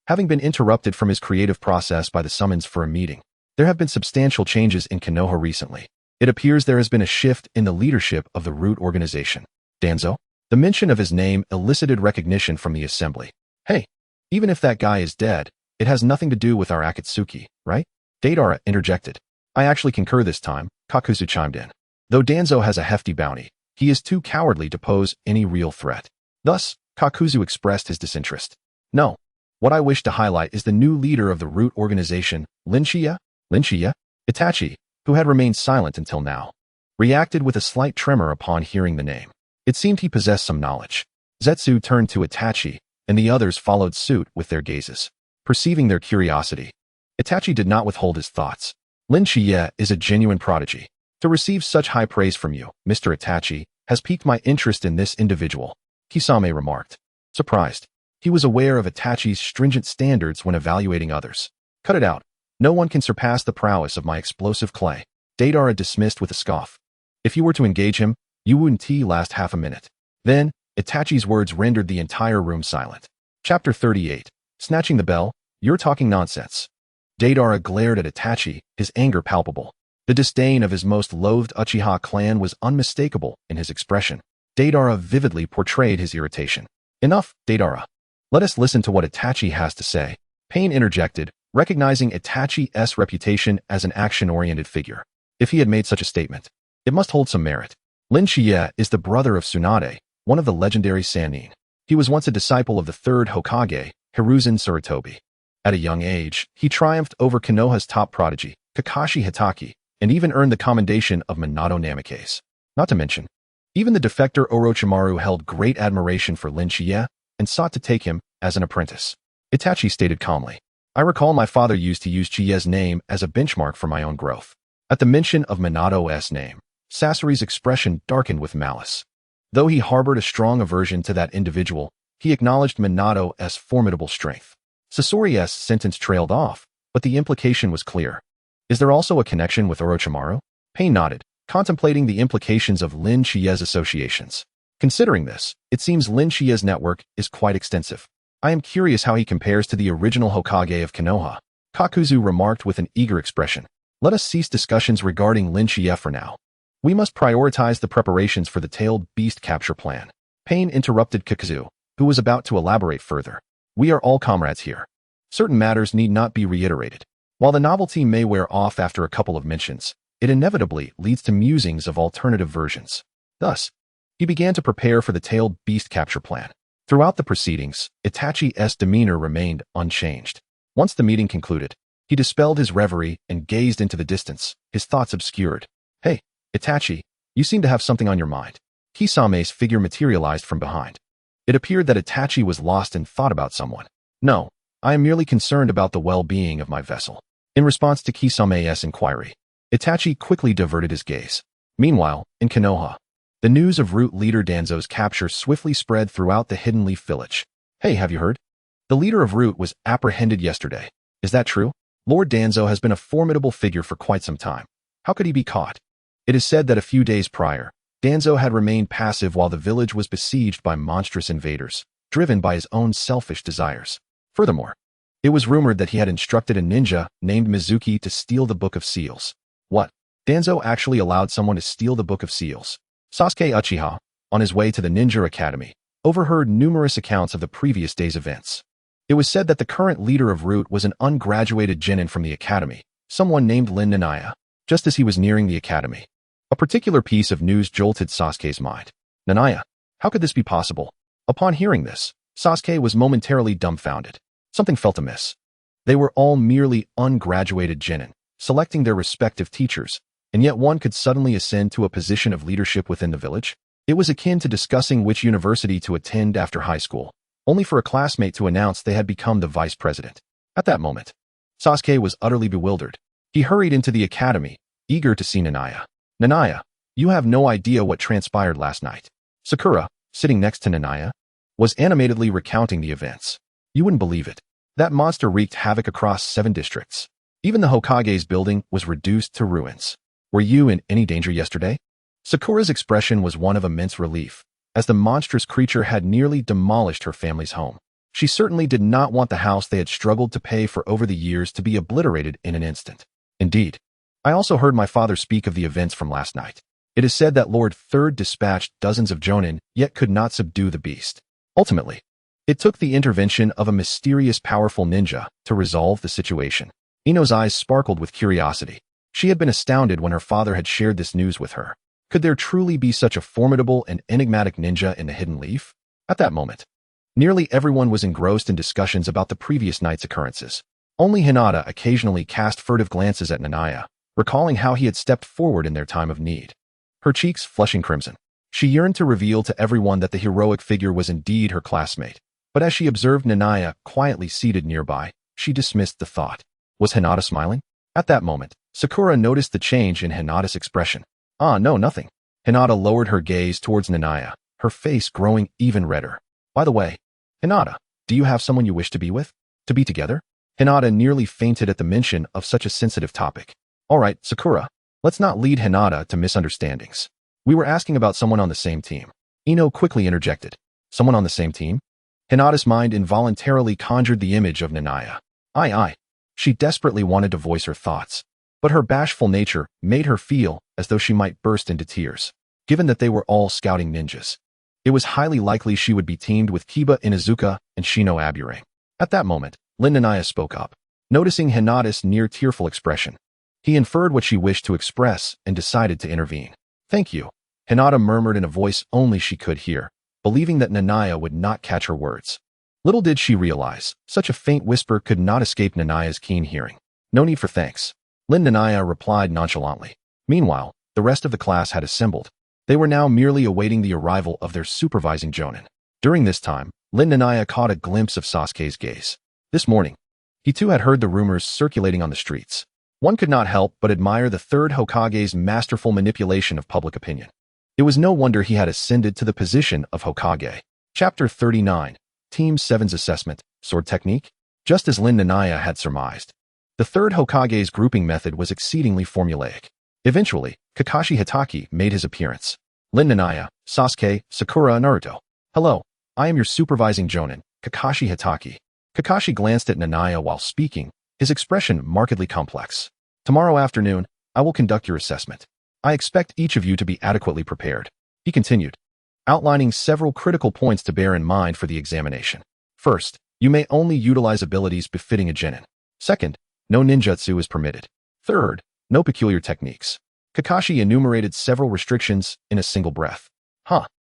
Having been interrupted from his creative process by the summons for a meeting, there have been substantial changes in Konoha recently. It appears there has been a shift in the leadership of the Root organization. Danzo? The mention of his name elicited recognition from the assembly. Hey, even if that guy is dead, it has nothing to do with our Atsutsuki, right? Deidara interjected. I actually concur this time, Kakuzu chimed in. Though Danzo has a hefty bounty, he is too cowardly to pose any real threat. Thus, Kakuzu expressed his disinterest. No. What I wish to highlight is the new leader of the Root organization, Shichiya. Itachi, who had remained silent until now, reacted with a slight tremor upon hearing the name. It seemed he possessed some knowledge. Zetsu turned to Itachi, and the others followed suit with their gazes. Perceiving their curiosity, Itachi did not withhold his thoughts. Shichiya is a genuine prodigy. To receive such high praise from you, Mr. Itachi, has piqued my interest in this individual, Kisame remarked. Surprised, he was aware of Itachi's stringent standards when evaluating others. Cut it out, No one can surpass the prowess of my explosive clay. Deidara dismissed with a scoff. If you were to engage him, you wouldn't last half a minute. Then, Itachi's words rendered the entire room silent. Chapter 38. Snatching the bell, you're talking nonsense. Deidara glared at Itachi, his anger palpable. The disdain of his most loathed Uchiha clan was unmistakable in his expression. Deidara vividly portrayed his irritation. Enough, Deidara. Let us listen to what Itachi has to say. Pain interjected, recognizing Itachi's reputation as an action-oriented figure. If he had made such a statement, it must hold some merit. Shichiya is the brother of Tsunade, one of the legendary Sannin. He was once a disciple of the third Hokage, Hiruzen Sarutobi. At a young age, he triumphed over Konoha's top prodigy, Kakashi Hitaki, and even earned the commendation of Minato Namikaze. Not to mention, even the defector Orochimaru held great admiration for Shichiya and sought to take him as an apprentice. Itachi stated calmly, I recall my father used to use Chiya's name as a benchmark for my own growth. At the mention of Minato's name, Sasori's expression darkened with malice. Though he harbored a strong aversion to that individual, he acknowledged Minato's formidable strength. Sasori's sentence trailed off, but the implication was clear. Is there also a connection with Orochimaru? Pain nodded, contemplating the implications of Shichiya's associations. Considering this, it seems Shichiya's network is quite extensive. I am curious how he compares to the original Hokage of Konoha. Kakuzu remarked with an eager expression. Let us cease discussions regarding Shichiya for now. We must prioritize the preparations for the tailed beast capture plan. Pain interrupted Kakuzu, who was about to elaborate further. We are all comrades here. Certain matters need not be reiterated. While the novelty may wear off after a couple of mentions, it inevitably leads to musings of alternative versions. Thus, he began to prepare for the tailed beast capture plan. Throughout the proceedings, Itachi's demeanor remained unchanged. Once the meeting concluded, he dispelled his reverie and gazed into the distance, his thoughts obscured. Hey, Itachi, you seem to have something on your mind. Kisame's figure materialized from behind. It appeared that Itachi was lost in thought about someone. No, I am merely concerned about the well-being of my vessel. In response to Kisame's inquiry, Itachi quickly diverted his gaze. Meanwhile, in Konoha, the news of Root leader Danzo's capture swiftly spread throughout the Hidden Leaf village. Hey, have you heard? The leader of Root was apprehended yesterday. Is that true? Lord Danzo has been a formidable figure for quite some time. How could he be caught? It is said that a few days prior, Danzo had remained passive while the village was besieged by monstrous invaders, driven by his own selfish desires. Furthermore, it was rumored that he had instructed a ninja named Mizuki to steal the Book of Seals. What? Danzo actually allowed someone to steal the Book of Seals? Sasuke Uchiha, on his way to the Ninja Academy, overheard numerous accounts of the previous day's events. It was said that the current leader of Root was an ungraduated genin from the academy, someone named Lin Nanaya. Just as he was nearing the academy, a particular piece of news jolted Sasuke's mind. Nanaya, how could this be possible? Upon hearing this, Sasuke was momentarily dumbfounded. Something felt amiss. They were all merely ungraduated genin, selecting their respective teachers, and yet one could suddenly ascend to a position of leadership within the village? It was akin to discussing which university to attend after high school, only for a classmate to announce they had become the vice president. At that moment, Sasuke was utterly bewildered. He hurried into the academy, eager to see Nanaya. Nanaya, you have no idea what transpired last night. Sakura, sitting next to Nanaya, was animatedly recounting the events. You wouldn't believe it. That monster wreaked havoc across 7 districts. Even the Hokage's building was reduced to ruins. Were you in any danger yesterday? Sakura's expression was one of immense relief, as the monstrous creature had nearly demolished her family's home. She certainly did not want the house they had struggled to pay for over the years to be obliterated in an instant. Indeed, I also heard my father speak of the events from last night. It is said that Lord Third dispatched dozens of jonin, yet could not subdue the beast. Ultimately, it took the intervention of a mysterious powerful ninja to resolve the situation. Ino's eyes sparkled with curiosity. She had been astounded when her father had shared this news with her. Could there truly be such a formidable and enigmatic ninja in the Hidden Leaf? At that moment, nearly everyone was engrossed in discussions about the previous night's occurrences. Only Hinata occasionally cast furtive glances at Nanaya, recalling how he had stepped forward in their time of need. Her cheeks flushing crimson, she yearned to reveal to everyone that the heroic figure was indeed her classmate. But as she observed Nanaya quietly seated nearby, she dismissed the thought. Was Hinata smiling? At that moment, Sakura noticed the change in Hinata's expression. Ah, no, nothing. Hinata lowered her gaze towards Nanaya, her face growing even redder. By the way, Hinata, do you have someone you wish to be with? To be together? Hinata nearly fainted at the mention of such a sensitive topic. All right, Sakura, let's not lead Hinata to misunderstandings. We were asking about someone on the same team. Ino quickly interjected. Someone on the same team? Hinata's mind involuntarily conjured the image of Nanaya. Aye. She desperately wanted to voice her thoughts, but her bashful nature made her feel as though she might burst into tears. Given that they were all scouting ninjas, it was highly likely she would be teamed with Kiba Inuzuka and Shino Aburang. At that moment, Lin Nanaya spoke up. Noticing Hinata's near-tearful expression, he inferred what she wished to express and decided to intervene. Thank you, Hinata murmured in a voice only she could hear, believing that Nanaya would not catch her words. Little did she realize, such a faint whisper could not escape Nanaya's keen hearing. No need for thanks, Lin Nanaya replied nonchalantly. Meanwhile, the rest of the class had assembled. They were now merely awaiting the arrival of their supervising jonin. During this time, Lin Nanaya caught a glimpse of Sasuke's gaze. This morning, he too had heard the rumors circulating on the streets. One could not help but admire the third Hokage's masterful manipulation of public opinion. It was no wonder he had ascended to the position of Hokage. Chapter 39, Team 7's Assessment, Sword Technique? Just as Lin Nanaya had surmised, the third Hokage's grouping method was exceedingly formulaic. Eventually, Kakashi Hitaki made his appearance. Lin Nanaya, Sasuke, Sakura, and Naruto. Hello, I am your supervising jonin, Kakashi Hitaki. Kakashi glanced at Nanaya while speaking, his expression markedly complex. Tomorrow afternoon, I will conduct your assessment. I expect each of you to be adequately prepared, he continued, outlining several critical points to bear in mind for the examination. First, you may only utilize abilities befitting a genin. Second, no ninjutsu is permitted. Third, no peculiar techniques. Kakashi enumerated several restrictions in a single breath.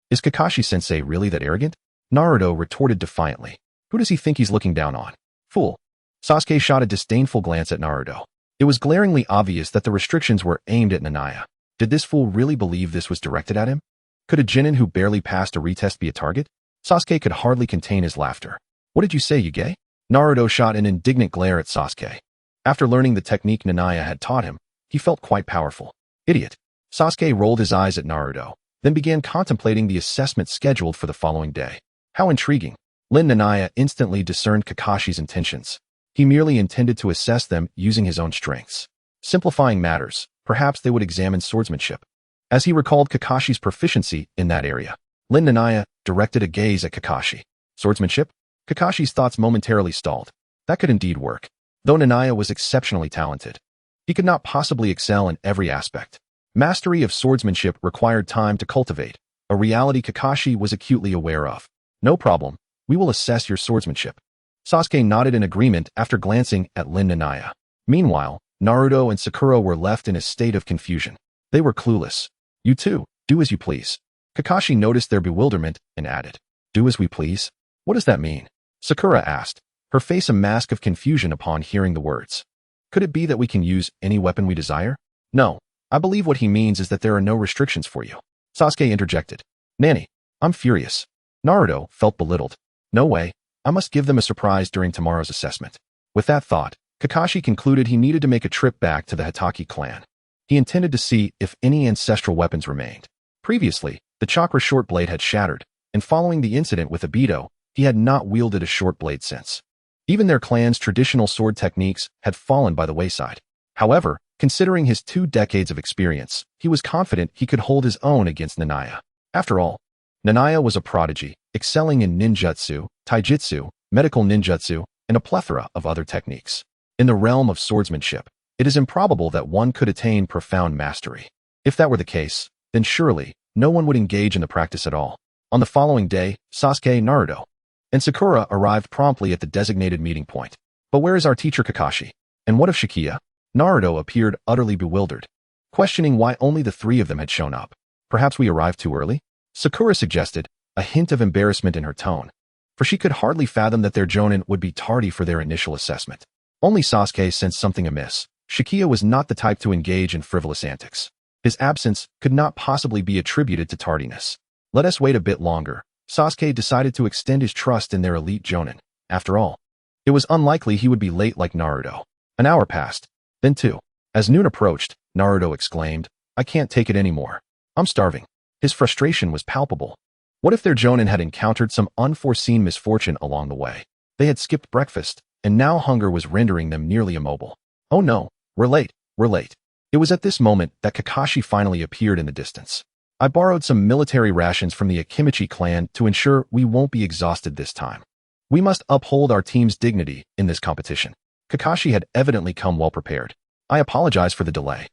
Is Kakashi-sensei really that arrogant? Naruto retorted defiantly. Who does he think he's looking down on? Fool. Sasuke shot a disdainful glance at Naruto. It was glaringly obvious that the restrictions were aimed at Nanaya. Did this fool really believe this was directed at him? Could a genin who barely passed a retest be a target? Sasuke could hardly contain his laughter. What did you say, Yuge? Naruto shot an indignant glare at Sasuke. After learning the technique Nanaya had taught him, he felt quite powerful. Idiot. Sasuke rolled his eyes at Naruto, then began contemplating the assessment scheduled for the following day. How intriguing. Lin Nanaya instantly discerned Kakashi's intentions. He merely intended to assess them using his own strengths. Simplifying matters, perhaps they would examine swordsmanship. As he recalled Kakashi's proficiency in that area, Lin Nanaya directed a gaze at Kakashi. Swordsmanship? Kakashi's thoughts momentarily stalled. That could indeed work. Though Nanaya was exceptionally talented, he could not possibly excel in every aspect. Mastery of swordsmanship required time to cultivate, a reality Kakashi was acutely aware of. No problem. We will assess your swordsmanship. Sasuke nodded in agreement after glancing at Lin Nanaya. Meanwhile, Naruto and Sakura were left in a state of confusion. They were clueless. You too, do as you please. Kakashi noticed their bewilderment and added, do as we please? What does that mean? Sakura asked, her face a mask of confusion upon hearing the words. Could it be that we can use any weapon we desire? No, I believe what he means is that there are no restrictions for you. Sasuke interjected. Nanny, I'm furious. Naruto felt belittled. No way, I must give them a surprise during tomorrow's assessment. With that thought, Kakashi concluded he needed to make a trip back to the Hitaki clan. He intended to see if any ancestral weapons remained. Previously, the chakra short blade had shattered, and following the incident with Obito, he had not wielded a short blade since. Even their clan's traditional sword techniques had fallen by the wayside. However, considering his 2 decades of experience, he was confident he could hold his own against Nanaya. After all, Nanaya was a prodigy, excelling in ninjutsu, taijutsu, medical ninjutsu, and a plethora of other techniques. In the realm of swordsmanship, it is improbable that one could attain profound mastery. If that were the case, then surely no one would engage in the practice at all. On the following day, Sasuke, Naruto, and Sakura arrived promptly at the designated meeting point. But where is our teacher Kakashi? And what of Shichiya? Naruto appeared utterly bewildered, questioning why only the 3 of them had shown up. Perhaps we arrived too early? Sakura suggested, a hint of embarrassment in her tone, for she could hardly fathom that their jonin would be tardy for their initial assessment. Only Sasuke sensed something amiss. Shichiya was not the type to engage in frivolous antics. His absence could not possibly be attributed to tardiness. Let us wait a bit longer. Sasuke decided to extend his trust in their elite jonin. After all, it was unlikely he would be late like Naruto. An hour passed, then 2. As noon approached, Naruto exclaimed, I can't take it anymore. I'm starving. His frustration was palpable. What if their jonin had encountered some unforeseen misfortune along the way? They had skipped breakfast, and now hunger was rendering them nearly immobile. Oh no, we're late, we're late. It was at this moment that Kakashi finally appeared in the distance. I borrowed some military rations from the Akimichi clan to ensure we won't be exhausted this time. We must uphold our team's dignity in this competition. Kakashi had evidently come well prepared. I apologize for the delay.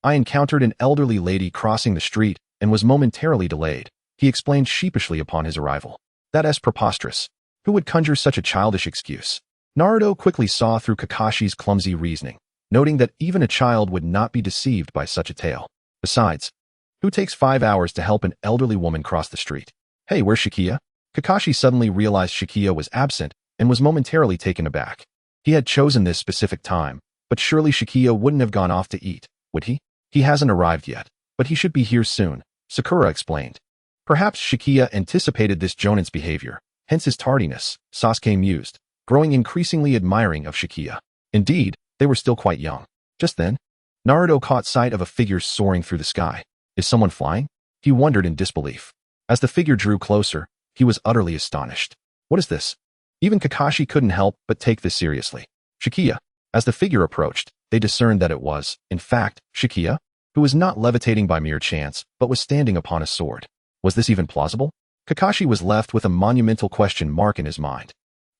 I encountered an elderly lady crossing the street and was momentarily delayed, he explained sheepishly upon his arrival. That is preposterous. Who would conjure such a childish excuse? Naruto quickly saw through Kakashi's clumsy reasoning, noting that even a child would not be deceived by such a tale. Besides, who takes 5 hours to help an elderly woman cross the street? Hey, where's Shichiya? Kakashi suddenly realized Shichiya was absent and was momentarily taken aback. He had chosen this specific time, but surely Shichiya wouldn't have gone off to eat, would he? He hasn't arrived yet, but he should be here soon, Sakura explained. Perhaps Shichiya anticipated this Jonin's behavior, hence his tardiness, Sasuke mused, growing increasingly admiring of Shichiya. Indeed, they were still quite young. Just then, Naruto caught sight of a figure soaring through the sky. Is someone flying? He wondered in disbelief. As the figure drew closer, he was utterly astonished. What is this? Even Kakashi couldn't help but take this seriously. Shichiya. As the figure approached, they discerned that it was, in fact, Shichiya, who was not levitating by mere chance, but was standing upon a sword. Was this even plausible? Kakashi was left with a monumental question mark in his mind.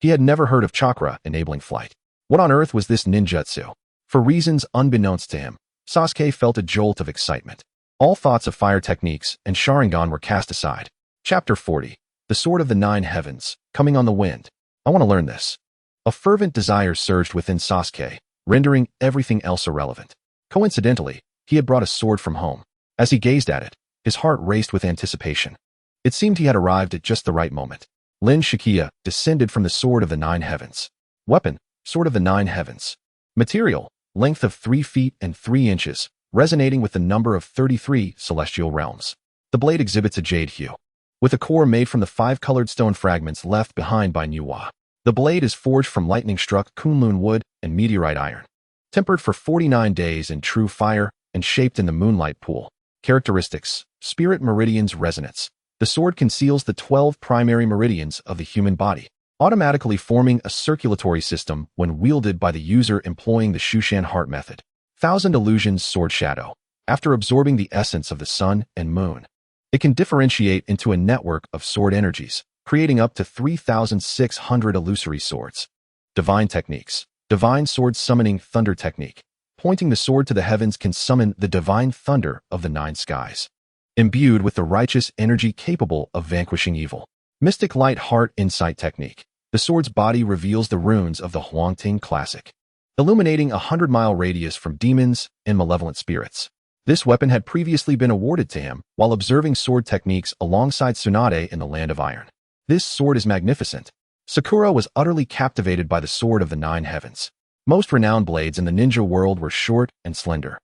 He had never heard of chakra enabling flight. What on earth was this ninjutsu? For reasons unbeknownst to him, Sasuke felt a jolt of excitement. All thoughts of fire techniques and Sharingan were cast aside. Chapter 40. The Sword of the Nine Heavens, coming on the wind. I want to learn this. A fervent desire surged within Sasuke, rendering everything else irrelevant. Coincidentally, he had brought a sword from home. As he gazed at it, his heart raced with anticipation. It seemed he had arrived at just the right moment. Lin Shichiya descended from the Sword of the Nine Heavens. Weapon, Sword of the Nine Heavens. Material, length of 3 feet and 3 inches, resonating with the number of 33 celestial realms. The blade exhibits a jade hue, with a core made from the 5 colored stone fragments left behind by Nuwa. The blade is forged from lightning-struck Kunlun wood and meteorite iron, tempered for 49 days in true fire and shaped in the moonlight pool. Characteristics: Spirit Meridian's resonance. The sword conceals the 12 primary meridians of the human body, automatically forming a circulatory system when wielded by the user employing the Shushan Heart method. Thousand Illusions Sword Shadow. After absorbing the essence of the sun and moon, it can differentiate into a network of sword energies, creating up to 3,600 illusory swords. Divine Techniques. Divine Sword Summoning Thunder Technique. Pointing the sword to the heavens can summon the divine thunder of the 9 skies. Imbued with the righteous energy capable of vanquishing evil. Mystic Light Heart Insight Technique. The sword's body reveals the runes of the Huangting Classic, illuminating a 100-mile radius from demons and malevolent spirits. This weapon had previously been awarded to him while observing sword techniques alongside Tsunade in the Land of Iron. This sword is magnificent. Sakura was utterly captivated by the Sword of the Nine Heavens. Most renowned blades in the ninja world were short and slender,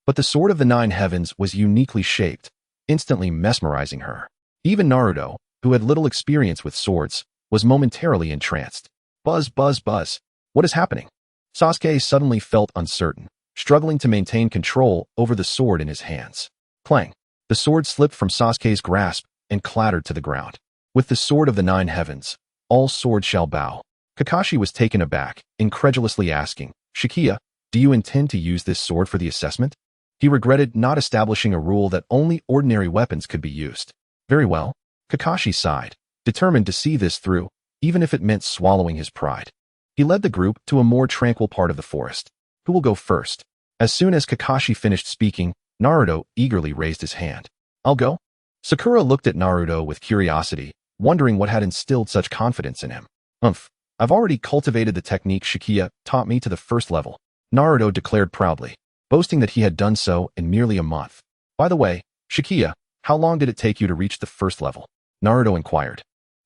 but the Sword of the Nine Heavens was uniquely shaped, instantly mesmerizing her. Even Naruto, who had little experience with swords, was momentarily entranced. Buzz, buzz, buzz. What is happening? Sasuke suddenly felt uncertain, struggling to maintain control over the sword in his hands. Clang! The sword slipped from Sasuke's grasp and clattered to the ground. With the Sword of the Nine Heavens, all swords shall bow. Kakashi was taken aback, incredulously asking, Shichiya, do you intend to use this sword for the assessment? He regretted not establishing a rule that only ordinary weapons could be used. Very well. Kakashi sighed, determined to see this through, even if it meant swallowing his pride. He led the group to a more tranquil part of the forest. Who will go first? As soon as Kakashi finished speaking, Naruto eagerly raised his hand. I'll go. Sakura looked at Naruto with curiosity, wondering what had instilled such confidence in him. I've already cultivated the technique Shichiya taught me to the first level, Naruto declared proudly, boasting that he had done so in merely a month. By the way, Shichiya, how long did it take you to reach the first level? Naruto inquired,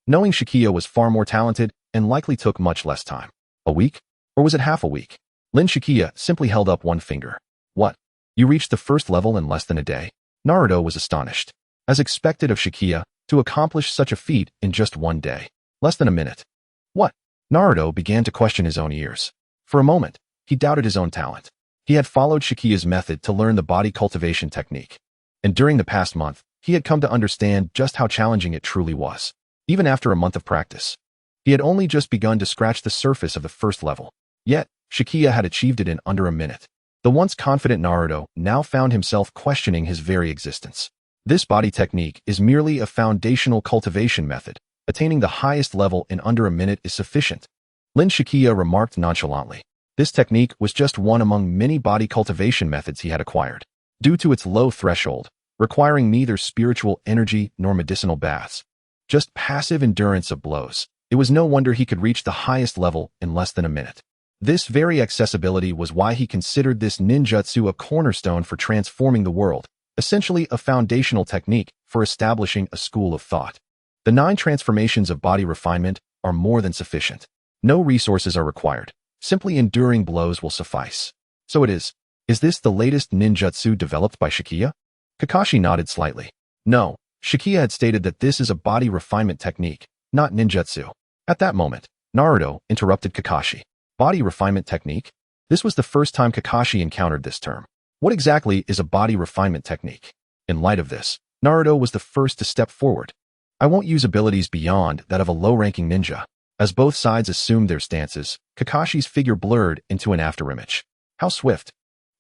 knowing Shichiya was far more talented and likely took much less time. A week? Or was it half a week? Lin Shichiya simply held up one finger. What? You reached the first level in less than a day? Naruto was astonished. As expected of Shichiya, to accomplish such a feat in just one day. Less than a minute. What? Naruto began to question his own ears. For a moment, he doubted his own talent. He had followed Shichiya's method to learn the body cultivation technique. And during the past month, he had come to understand just how challenging it truly was. Even after a month of practice, He had only just begun to scratch the surface of the first level. Yet, Shichiya had achieved it in under a minute. The once confident Naruto now found himself questioning his very existence. This body technique is merely a foundational cultivation method. Attaining the highest level in under a minute is sufficient. Shichiya remarked nonchalantly. This technique was just one among many body cultivation methods he had acquired. Due to its low threshold, requiring neither spiritual energy nor medicinal baths, just passive endurance of blows, it was no wonder he could reach the highest level in less than a minute. This very accessibility was why he considered this ninjutsu a cornerstone for transforming the world, essentially a foundational technique for establishing a school of thought. The 9 transformations of body refinement are more than sufficient. No resources are required. Simply enduring blows will suffice. So it is. Is this the latest ninjutsu developed by Shichiya? Kakashi nodded slightly. No, Shichiya had stated that this is a body refinement technique, not ninjutsu. At that moment, Naruto interrupted Kakashi. Body refinement technique? This was the first time Kakashi encountered this term. What exactly is a body refinement technique? In light of this, Naruto was the first to step forward. I won't use abilities beyond that of a low-ranking ninja. As both sides assumed their stances, Kakashi's figure blurred into an afterimage. How swift!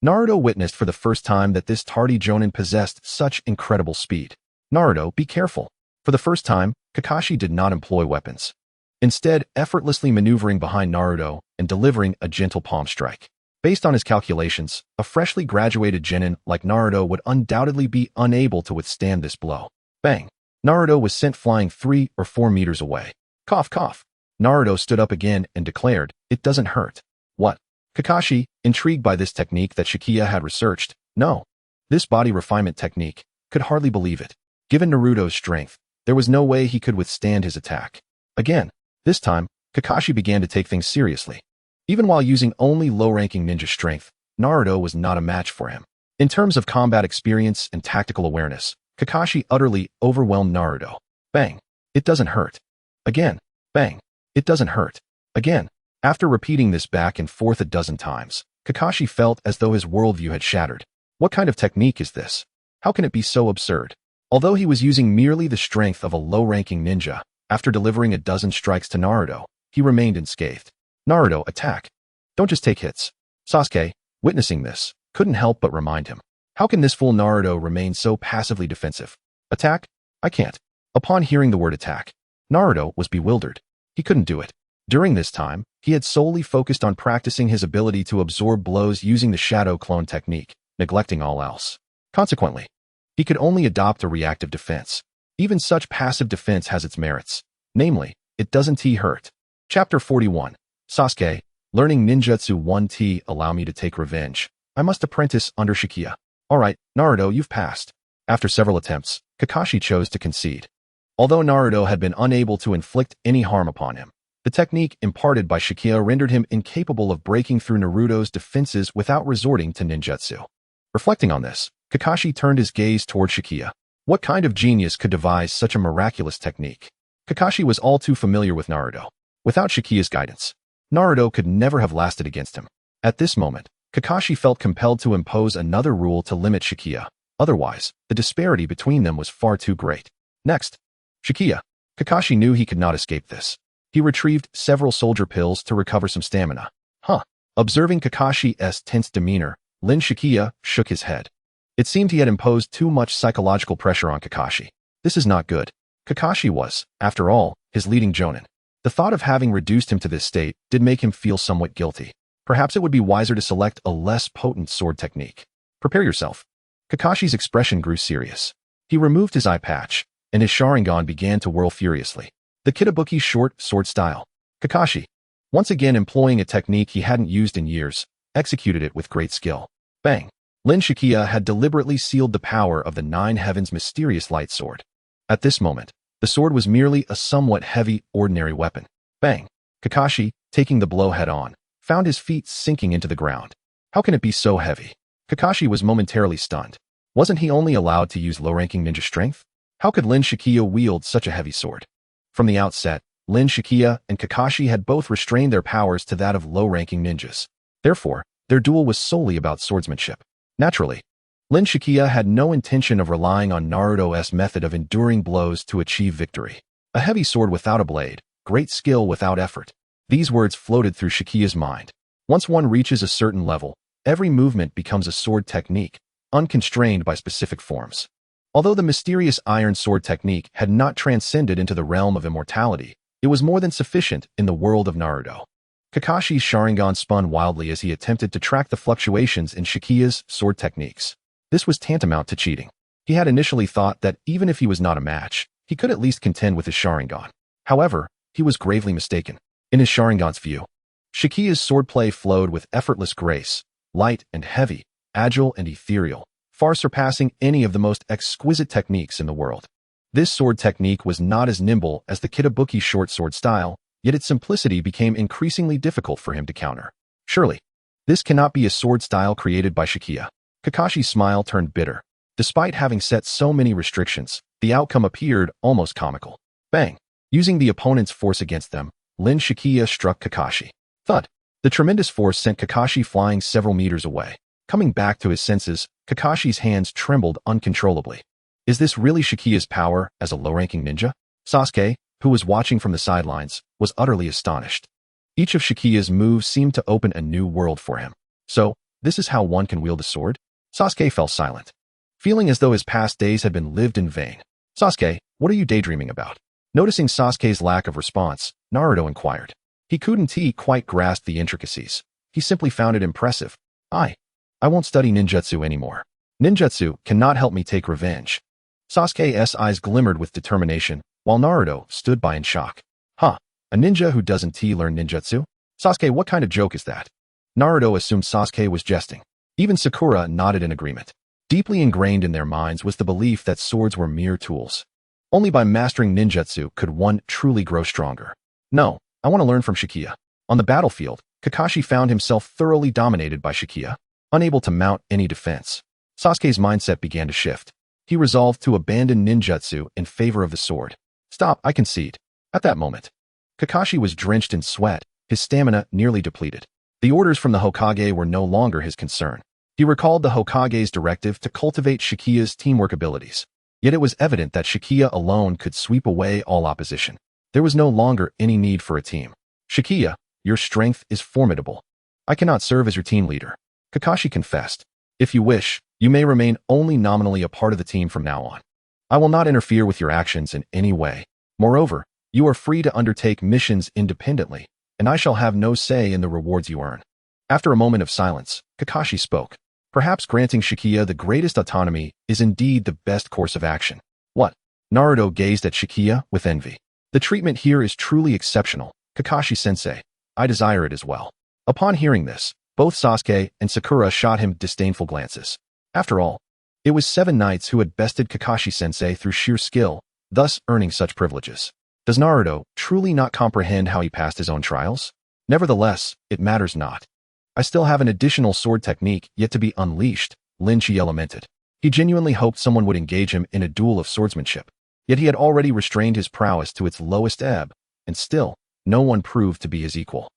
Naruto witnessed for the first time that this tardy jonin possessed such incredible speed. Naruto, be careful. For the first time, Kakashi did not employ weapons. Instead, effortlessly maneuvering behind Naruto and delivering a gentle palm strike. Based on his calculations, a freshly graduated genin like Naruto would undoubtedly be unable to withstand this blow. Bang! Naruto was sent flying 3 or 4 meters away. Cough, cough. Naruto stood up again and declared, "It doesn't hurt." What? Kakashi, intrigued by this technique that Shichiya had researched, no. This body refinement technique, could hardly believe it. Given Naruto's strength, there was no way he could withstand his attack. Again, this time, Kakashi began to take things seriously. Even while using only low-ranking ninja strength, Naruto was not a match for him. In terms of combat experience and tactical awareness, Kakashi utterly overwhelmed Naruto. Bang! It doesn't hurt. Again. Bang! It doesn't hurt. Again. After repeating this back and forth a dozen times, Kakashi felt as though his worldview had shattered. What kind of technique is this? How can it be so absurd? Although he was using merely the strength of a low-ranking ninja, after delivering a dozen strikes to Naruto, he remained unscathed. Naruto, attack. Don't just take hits. Sasuke, witnessing this, couldn't help but remind him. How can this fool Naruto remain so passively defensive? Attack? I can't. Upon hearing the word attack, Naruto was bewildered. He couldn't do it. During this time, he had solely focused on practicing his ability to absorb blows using the shadow clone technique, neglecting all else. Consequently, he could only adopt a reactive defense. Even such passive defense has its merits. Namely, it doesn't hurt. Chapter 41. Sasuke, learning ninjutsu 1T allow me to take revenge. I must apprentice under Shichiya. Alright, Naruto, you've passed. After several attempts, Kakashi chose to concede. Although Naruto had been unable to inflict any harm upon him, the technique imparted by Shichiya rendered him incapable of breaking through Naruto's defenses without resorting to ninjutsu. Reflecting on this, Kakashi turned his gaze toward Shichiya. What kind of genius could devise such a miraculous technique? Kakashi was all too familiar with Naruto. Without Shichiya's guidance, Naruto could never have lasted against him. At this moment, Kakashi felt compelled to impose another rule to limit Shichiya. Otherwise, the disparity between them was far too great. Next, Shichiya. Kakashi knew he could not escape this. He retrieved several soldier pills to recover some stamina. Observing Kakashi's tense demeanor, Shichiya shook his head. It seemed he had imposed too much psychological pressure on Kakashi. This is not good. Kakashi was, after all, his leading jonin. The thought of having reduced him to this state did make him feel somewhat guilty. Perhaps it would be wiser to select a less potent sword technique. Prepare yourself. Kakashi's expression grew serious. He removed his eye patch, and his Sharingan began to whirl furiously. The Kitabuki short sword style. Kakashi, once again employing a technique he hadn't used in years, executed it with great skill. Bang! Shichiya had deliberately sealed the power of the Nine Heavens' mysterious light sword. At this moment, the sword was merely a somewhat heavy, ordinary weapon. Bang! Kakashi, taking the blow head-on, found his feet sinking into the ground. How can it be so heavy? Kakashi was momentarily stunned. Wasn't he only allowed to use low-ranking ninja strength? How could Shichiya wield such a heavy sword? From the outset, Shichiya and Kakashi had both restrained their powers to that of low-ranking ninjas. Therefore, their duel was solely about swordsmanship. Naturally, Shichiya had no intention of relying on Naruto's method of enduring blows to achieve victory. A heavy sword without a blade, great skill without effort. These words floated through Shichiya's mind. Once one reaches a certain level, every movement becomes a sword technique, unconstrained by specific forms. Although the mysterious iron sword technique had not transcended into the realm of immortality, it was more than sufficient in the world of Naruto. Kakashi's Sharingan spun wildly as he attempted to track the fluctuations in Shichiya's sword techniques. This was tantamount to cheating. He had initially thought that even if he was not a match, he could at least contend with his Sharingan. However, he was gravely mistaken. In his Sharingan's view, Shichiya's swordplay flowed with effortless grace, light and heavy, agile and ethereal, far surpassing any of the most exquisite techniques in the world. This sword technique was not as nimble as the Kitabuki short sword style, yet its simplicity became increasingly difficult for him to counter. Surely, this cannot be a sword style created by Shichiya. Kakashi's smile turned bitter. Despite having set so many restrictions, the outcome appeared almost comical. Bang! Using the opponent's force against them, Shichiya struck Kakashi. Thud! The tremendous force sent Kakashi flying several meters away. Coming back to his senses, Kakashi's hands trembled uncontrollably. Is this really Shichiya's power as a low-ranking ninja? Sasuke, who was watching from the sidelines, was utterly astonished. Each of Shichiya's moves seemed to open a new world for him. So, this is how one can wield a sword? Sasuke fell silent, feeling as though his past days had been lived in vain. Sasuke, what are you daydreaming about? Noticing Sasuke's lack of response, Naruto inquired. He couldn't quite grasp the intricacies. He simply found it impressive. I won't study ninjutsu anymore. Ninjutsu cannot help me take revenge. Sasuke's eyes glimmered with determination, while Naruto stood by in shock. Huh, a ninja who doesn't learn ninjutsu? Sasuke, what kind of joke is that? Naruto assumed Sasuke was jesting. Even Sakura nodded in agreement. Deeply ingrained in their minds was the belief that swords were mere tools. Only by mastering ninjutsu could one truly grow stronger. No, I want to learn from Shichiya. On the battlefield, Kakashi found himself thoroughly dominated by Shichiya, unable to mount any defense. Sasuke's mindset began to shift. He resolved to abandon ninjutsu in favor of the sword. Stop, I concede. At that moment, Kakashi was drenched in sweat, his stamina nearly depleted. The orders from the Hokage were no longer his concern. He recalled the Hokage's directive to cultivate Shichiya's teamwork abilities. Yet it was evident that Shichiya alone could sweep away all opposition. There was no longer any need for a team. Shichiya, your strength is formidable. I cannot serve as your team leader. Kakashi confessed. If you wish, you may remain only nominally a part of the team from now on. I will not interfere with your actions in any way. Moreover, you are free to undertake missions independently, and I shall have no say in the rewards you earn. After a moment of silence, Kakashi spoke. Perhaps granting Shichiya the greatest autonomy is indeed the best course of action. What? Naruto gazed at Shichiya with envy. The treatment here is truly exceptional, Kakashi-sensei. I desire it as well. Upon hearing this, both Sasuke and Sakura shot him disdainful glances. After all, it was 7 knights who had bested Kakashi-sensei through sheer skill, thus earning such privileges. Does Naruto truly not comprehend how he passed his own trials? Nevertheless, it matters not. I still have an additional sword technique yet to be unleashed, Shichiya lamented. He genuinely hoped someone would engage him in a duel of swordsmanship. Yet he had already restrained his prowess to its lowest ebb, and still, no one proved to be his equal.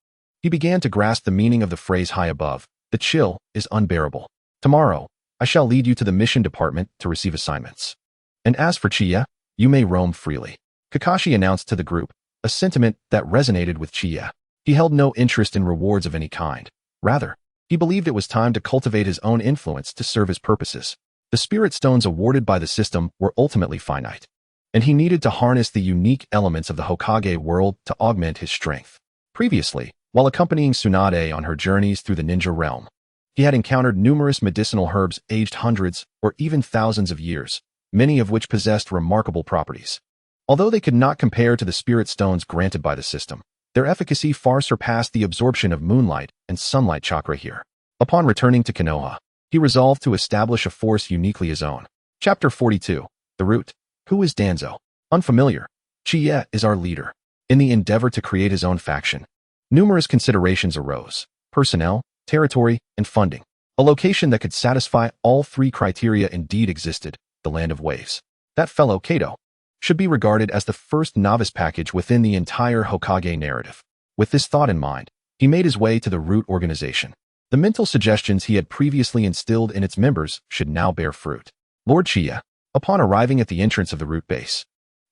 He began to grasp the meaning of the phrase high above. The chill is unbearable. Tomorrow, I shall lead you to the mission department to receive assignments. And as for Chiya, you may roam freely. Kakashi announced to the group, a sentiment that resonated with Chiya. He held no interest in rewards of any kind. Rather, he believed it was time to cultivate his own influence to serve his purposes. The spirit stones awarded by the system were ultimately finite, and he needed to harness the unique elements of the Hokage world to augment his strength. Previously, while accompanying Tsunade on her journeys through the ninja realm, he had encountered numerous medicinal herbs aged hundreds or even thousands of years, many of which possessed remarkable properties. Although they could not compare to the spirit stones granted by the system, their efficacy far surpassed the absorption of moonlight and sunlight chakra here. Upon returning to Konoha, he resolved to establish a force uniquely his own. Chapter 42. The Root. Who is Danzo? Unfamiliar. Chiya is our leader. In the endeavor to create his own faction, numerous considerations arose: personnel, territory, and funding. A location that could satisfy all 3 criteria indeed existed: the Land of Waves. That fellow Kato should be regarded as the first novice package within the entire Hokage narrative. With this thought in mind, he made his way to the Root organization. The mental suggestions he had previously instilled in its members should now bear fruit. Lord Chiya, upon arriving at the entrance of the Root base,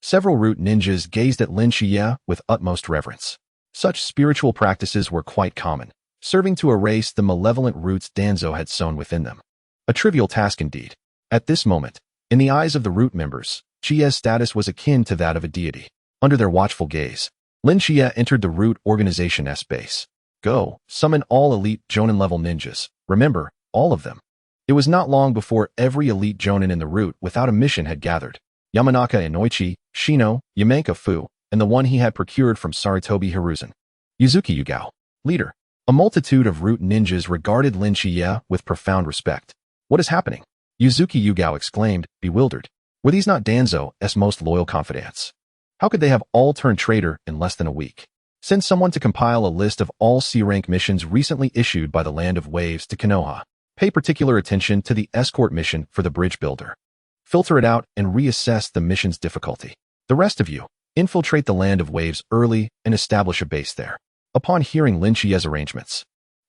Several root ninjas gazed at Lin Shichiya with utmost reverence. Such spiritual practices were quite common, serving to erase the malevolent roots Danzo had sown within them. A trivial task indeed. At this moment, in the eyes of the root members, Shichiya's status was akin to that of a deity. Under their watchful gaze, Lin Shichiya entered the root organization's base. Go, summon all elite Jonin-level ninjas. Remember, all of them. It was not long before every elite Jonin in the root without a mission had gathered. Yamanaka Inoichi, Shino, Yamenka Fu, and the one he had procured from Sarutobi Hiruzen. Yuzuki Yugao, leader. A multitude of root ninjas regarded Lin Shichiya with profound respect. What is happening? Yuzuki Yugao exclaimed, bewildered. Were these not Danzo's most loyal confidants? How could they have all turned traitor in less than a week? Send someone to compile a list of all C-rank missions recently issued by the Land of Waves to Konoha. Pay particular attention to the escort mission for the bridge builder. Filter it out and reassess the mission's difficulty. The rest of you, infiltrate the Land of Waves early and establish a base there. Upon hearing Lin Shichiya's arrangements,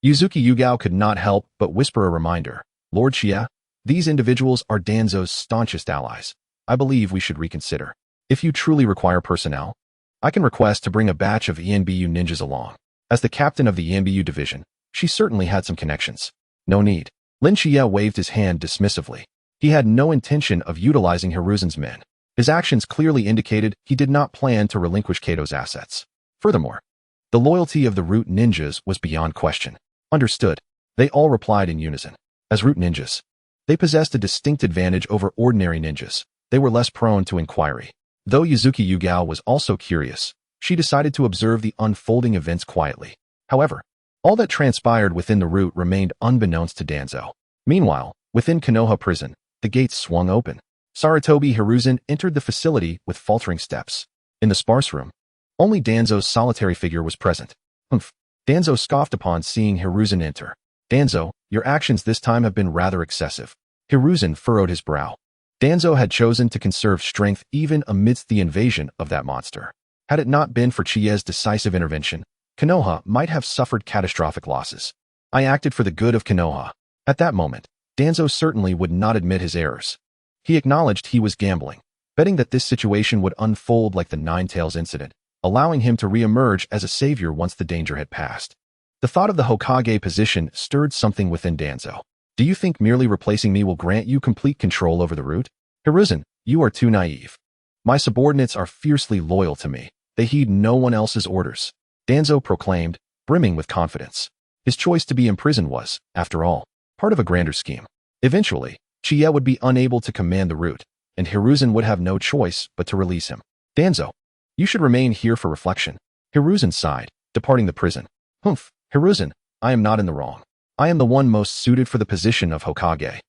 Yuzuki Yugao could not help but whisper a reminder. Lord Shichiya, these individuals are Danzo's staunchest allies. I believe we should reconsider. If you truly require personnel, I can request to bring a batch of ENBU ninjas along. As the captain of the ENBU division, she certainly had some connections. No need. Lin Shichiya waved his hand dismissively. He had no intention of utilizing Hiruzen's men. His actions clearly indicated he did not plan to relinquish Kato's assets. Furthermore, the loyalty of the root ninjas was beyond question. Understood. They all replied in unison. As root ninjas, they possessed a distinct advantage over ordinary ninjas. They were less prone to inquiry. Though Yuzuki Yugao was also curious, she decided to observe the unfolding events quietly. However, all that transpired within the root remained unbeknownst to Danzo. Meanwhile, within Konoha prison, the gates swung open. Sarutobi Hiruzen entered the facility with faltering steps. In the sparse room, only Danzo's solitary figure was present. Humph. Danzo scoffed upon seeing Hiruzen enter. Danzo, your actions this time have been rather excessive. Hiruzen furrowed his brow. Danzo had chosen to conserve strength even amidst the invasion of that monster. Had it not been for Chichiya's decisive intervention, Konoha might have suffered catastrophic losses. I acted for the good of Konoha. At that moment, Danzo certainly would not admit his errors. He acknowledged he was gambling, betting that this situation would unfold like the Ninetales incident, allowing him to re-emerge as a savior once the danger had passed. The thought of the Hokage position stirred something within Danzo. Do you think merely replacing me will grant you complete control over the root? Hiruzen, you are too naive. My subordinates are fiercely loyal to me. They heed no one else's orders. Danzo proclaimed, brimming with confidence. His choice to be imprisoned was, after all, part of a grander scheme. Eventually, Shichiya would be unable to command the root, and Hiruzen would have no choice but to release him. Danzo, you should remain here for reflection. Hiruzen sighed, departing the prison. Humph, Hiruzen, I am not in the wrong. I am the one most suited for the position of Hokage.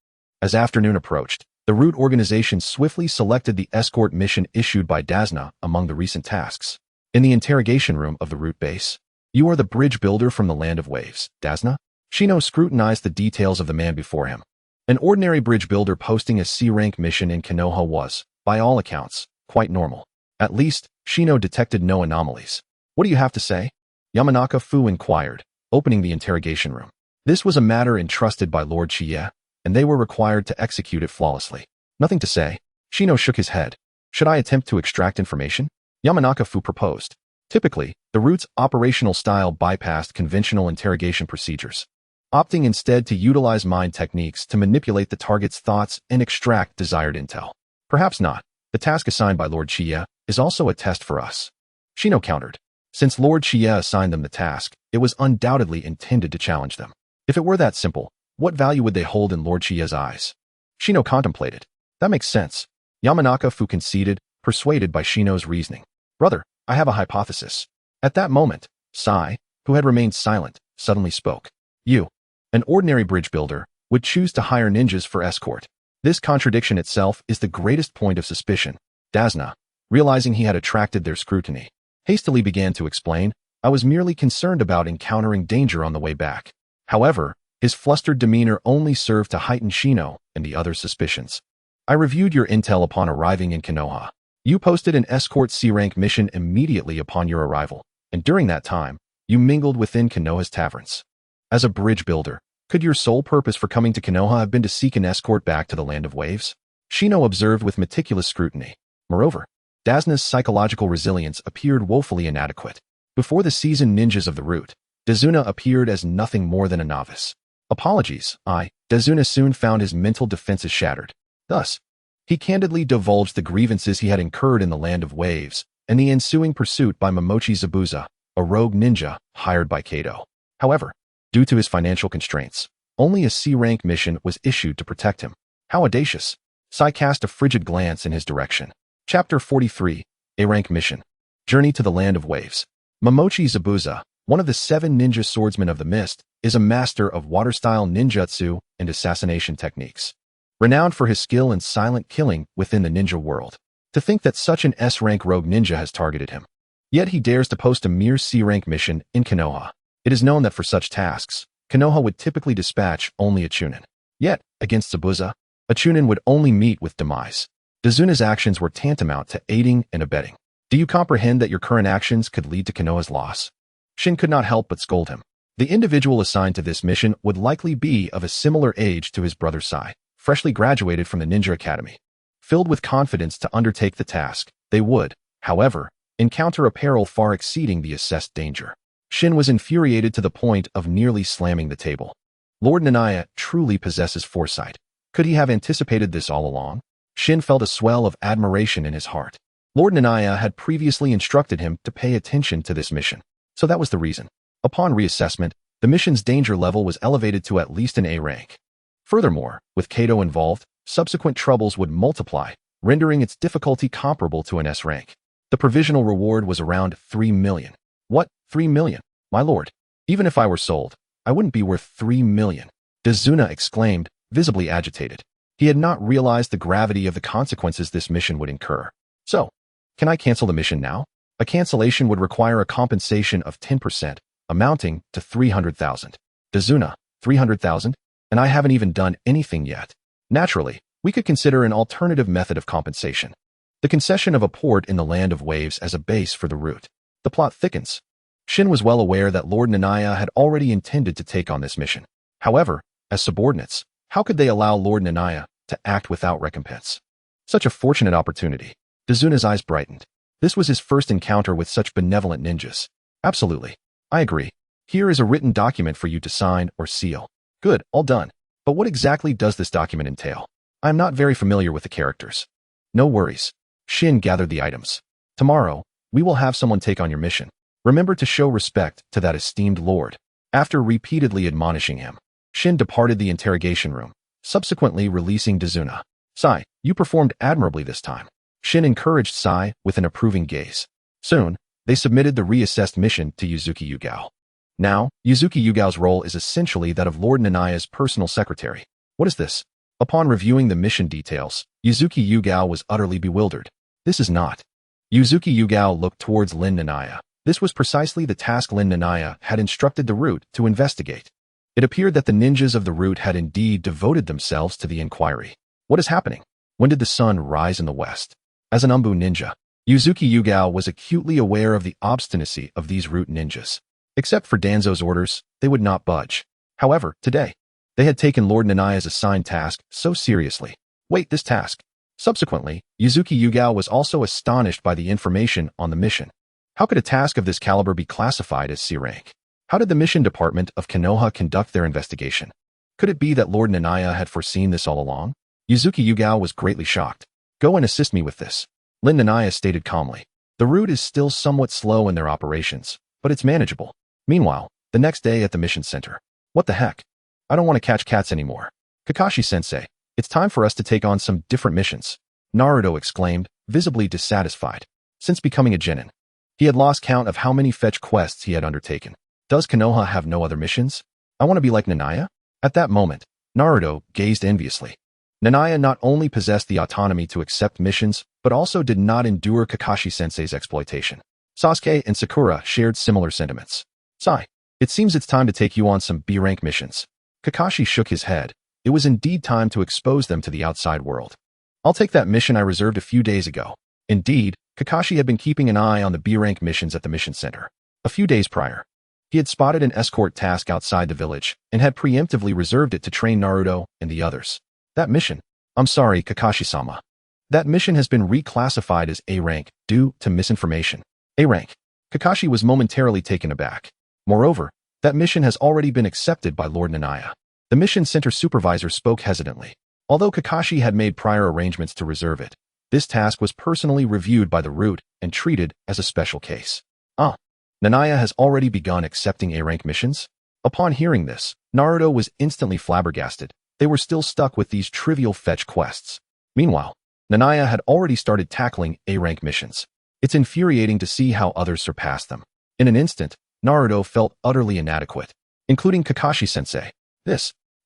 As afternoon approached, the root organization swiftly selected the escort mission issued by Dazna among the recent tasks. In the interrogation room of the root base, you are the bridge builder from the Land of Waves, Dazna? Shino scrutinized the details of the man before him. An ordinary bridge builder posting a C-rank mission in Konoha was, by all accounts, quite normal. At least, Shino detected no anomalies. What do you have to say? Yamanaka Fu inquired, opening the interrogation room. This was a matter entrusted by Lord Shichiya, and they were required to execute it flawlessly. Nothing to say. Shino shook his head. Should I attempt to extract information? Yamanaka Fu proposed. Typically, the root's operational style bypassed conventional interrogation procedures, opting instead to utilize mind techniques to manipulate the target's thoughts and extract desired intel. Perhaps not. The task assigned by Lord Shichiya is also a test for us. Shino countered. Since Lord Shichiya assigned them the task, it was undoubtedly intended to challenge them. If it were that simple, what value would they hold in Lord Shichiya's eyes? Shino contemplated. That makes sense. Yamanaka Fu conceded, persuaded by Shino's reasoning. Brother, I have a hypothesis. At that moment, Sai, who had remained silent, suddenly spoke. You, an ordinary bridge builder, would choose to hire ninjas for escort. This contradiction itself is the greatest point of suspicion. Dazna, realizing he had attracted their scrutiny, hastily began to explain, I was merely concerned about encountering danger on the way back. However, his flustered demeanor only served to heighten Shino and the other's suspicions. I reviewed your intel upon arriving in Konoha. You posted an escort C-rank mission immediately upon your arrival, and during that time, you mingled within Konoha's taverns. As a bridge builder, could your sole purpose for coming to Konoha have been to seek an escort back to the Land of Waves? Shino observed with meticulous scrutiny. Moreover, Dazuna's psychological resilience appeared woefully inadequate. Before the seasoned ninjas of the route, Dazuna appeared as nothing more than a novice. Apologies, Dazuna soon found his mental defenses shattered. Thus, he candidly divulged the grievances he had incurred in the Land of Waves and the ensuing pursuit by Momochi Zabuza, a rogue ninja hired by Kato. However, due to his financial constraints, only a C-rank mission was issued to protect him. How audacious! Sai cast a frigid glance in his direction. Chapter 43, A-rank mission. Journey to the Land of Waves. Momochi Zabuza, one of the 7 ninja swordsmen of the mist, is a master of water-style ninjutsu and assassination techniques. Renowned for his skill in silent killing within the ninja world. To think that such an S-rank rogue ninja has targeted him. Yet he dares to post a mere C-rank mission in Konoha. It is known that for such tasks, Konoha would typically dispatch only a chunin. Yet, against Zabuza, a chunin would only meet with demise. Dazuna's actions were tantamount to aiding and abetting. Do you comprehend that your current actions could lead to Konoha's loss? Shin could not help but scold him. The individual assigned to this mission would likely be of a similar age to his brother Sai, freshly graduated from the Ninja Academy. Filled with confidence to undertake the task, they would, however, encounter a peril far exceeding the assessed danger. Shin was infuriated to the point of nearly slamming the table. Lord Nanaya truly possesses foresight. Could he have anticipated this all along? Shin felt a swell of admiration in his heart. Lord Nanaya had previously instructed him to pay attention to this mission. So that was the reason. Upon reassessment, the mission's danger level was elevated to at least an A rank. Furthermore, with Kato involved, subsequent troubles would multiply, rendering its difficulty comparable to an S rank. The provisional reward was around 3 million. What? 3 million? My lord. Even if I were sold, I wouldn't be worth 3 million. Dazuna exclaimed, visibly agitated. He had not realized the gravity of the consequences this mission would incur. So, can I cancel the mission now? A cancellation would require a compensation of 10%, amounting to 300,000. Dazuna, 300,000? And I haven't even done anything yet. Naturally, we could consider an alternative method of compensation. The concession of a port in the Land of Waves as a base for the route. The plot thickens. Shin was well aware that Lord Nanaya had already intended to take on this mission. However, as subordinates, how could they allow Lord Nanaya to act without recompense? Such a fortunate opportunity. Dazuna's eyes brightened. This was his first encounter with such benevolent ninjas. Absolutely. I agree. Here is a written document for you to sign or seal. Good, all done. But what exactly does this document entail? I am not very familiar with the characters. No worries. Shin gathered the items. Tomorrow, we will have someone take on your mission. Remember to show respect to that esteemed lord. After repeatedly admonishing him, Shin departed the interrogation room, subsequently releasing Dazuna. Sai, you performed admirably this time. Shin encouraged Sai with an approving gaze. Soon, they submitted the reassessed mission to Yuzuki Yugao. Now, Yuzuki Yugao's role is essentially that of Lord Nanaya's personal secretary. What is this? Upon reviewing the mission details, Yuzuki Yugao was utterly bewildered. This is not. Yuzuki Yugao looked towards Lin Nanaya. This was precisely the task Lin Nanaya had instructed the route to investigate. It appeared that the ninjas of the route had indeed devoted themselves to the inquiry. What is happening? When did the sun rise in the west? As an Umbu ninja, Yuzuki Yugao was acutely aware of the obstinacy of these route ninjas. Except for Danzo's orders, they would not budge. However, today, they had taken Lord Nanaya's assigned task so seriously. Wait, this task. Subsequently, Yuzuki Yugao was also astonished by the information on the mission. How could a task of this caliber be classified as C rank? How did the mission department of Konoha conduct their investigation? Could it be that Lord Nanaya had foreseen this all along? Yuzuki Yugao was greatly shocked. Go and assist me with this. Lin Nanaya stated calmly. The route is still somewhat slow in their operations, but it's manageable. Meanwhile, the next day at the mission center. What the heck? I don't want to catch cats anymore. Kakashi-sensei, it's time for us to take on some different missions. Naruto exclaimed, visibly dissatisfied. Since becoming a genin, he had lost count of how many fetch quests he had undertaken. Does Konoha have no other missions? I want to be like Nanaya? At that moment, Naruto gazed enviously. Nanaya not only possessed the autonomy to accept missions, but also did not endure Kakashi-sensei's exploitation. Sasuke and Sakura shared similar sentiments. Sai, it seems it's time to take you on some B-rank missions. Kakashi shook his head. It was indeed time to expose them to the outside world. I'll take that mission I reserved a few days ago. Indeed, Kakashi had been keeping an eye on the B-rank missions at the mission center. A few days prior, he had spotted an escort task outside the village and had preemptively reserved it to train Naruto and the others. That mission? I'm sorry, Kakashi-sama. That mission has been reclassified as A rank due to misinformation. A rank. Kakashi was momentarily taken aback. Moreover, that mission has already been accepted by Lord Nanaya. The mission center supervisor spoke hesitantly. Although Kakashi had made prior arrangements to reserve it, this task was personally reviewed by the root and treated as a special case. Nanaya has already begun accepting A-rank missions? Upon hearing this, Naruto was instantly flabbergasted. They were still stuck with these trivial fetch quests. Meanwhile, Nanaya had already started tackling A-rank missions. It's infuriating to see how others surpass them. In an instant, Naruto felt utterly inadequate, including Kakashi-sensei.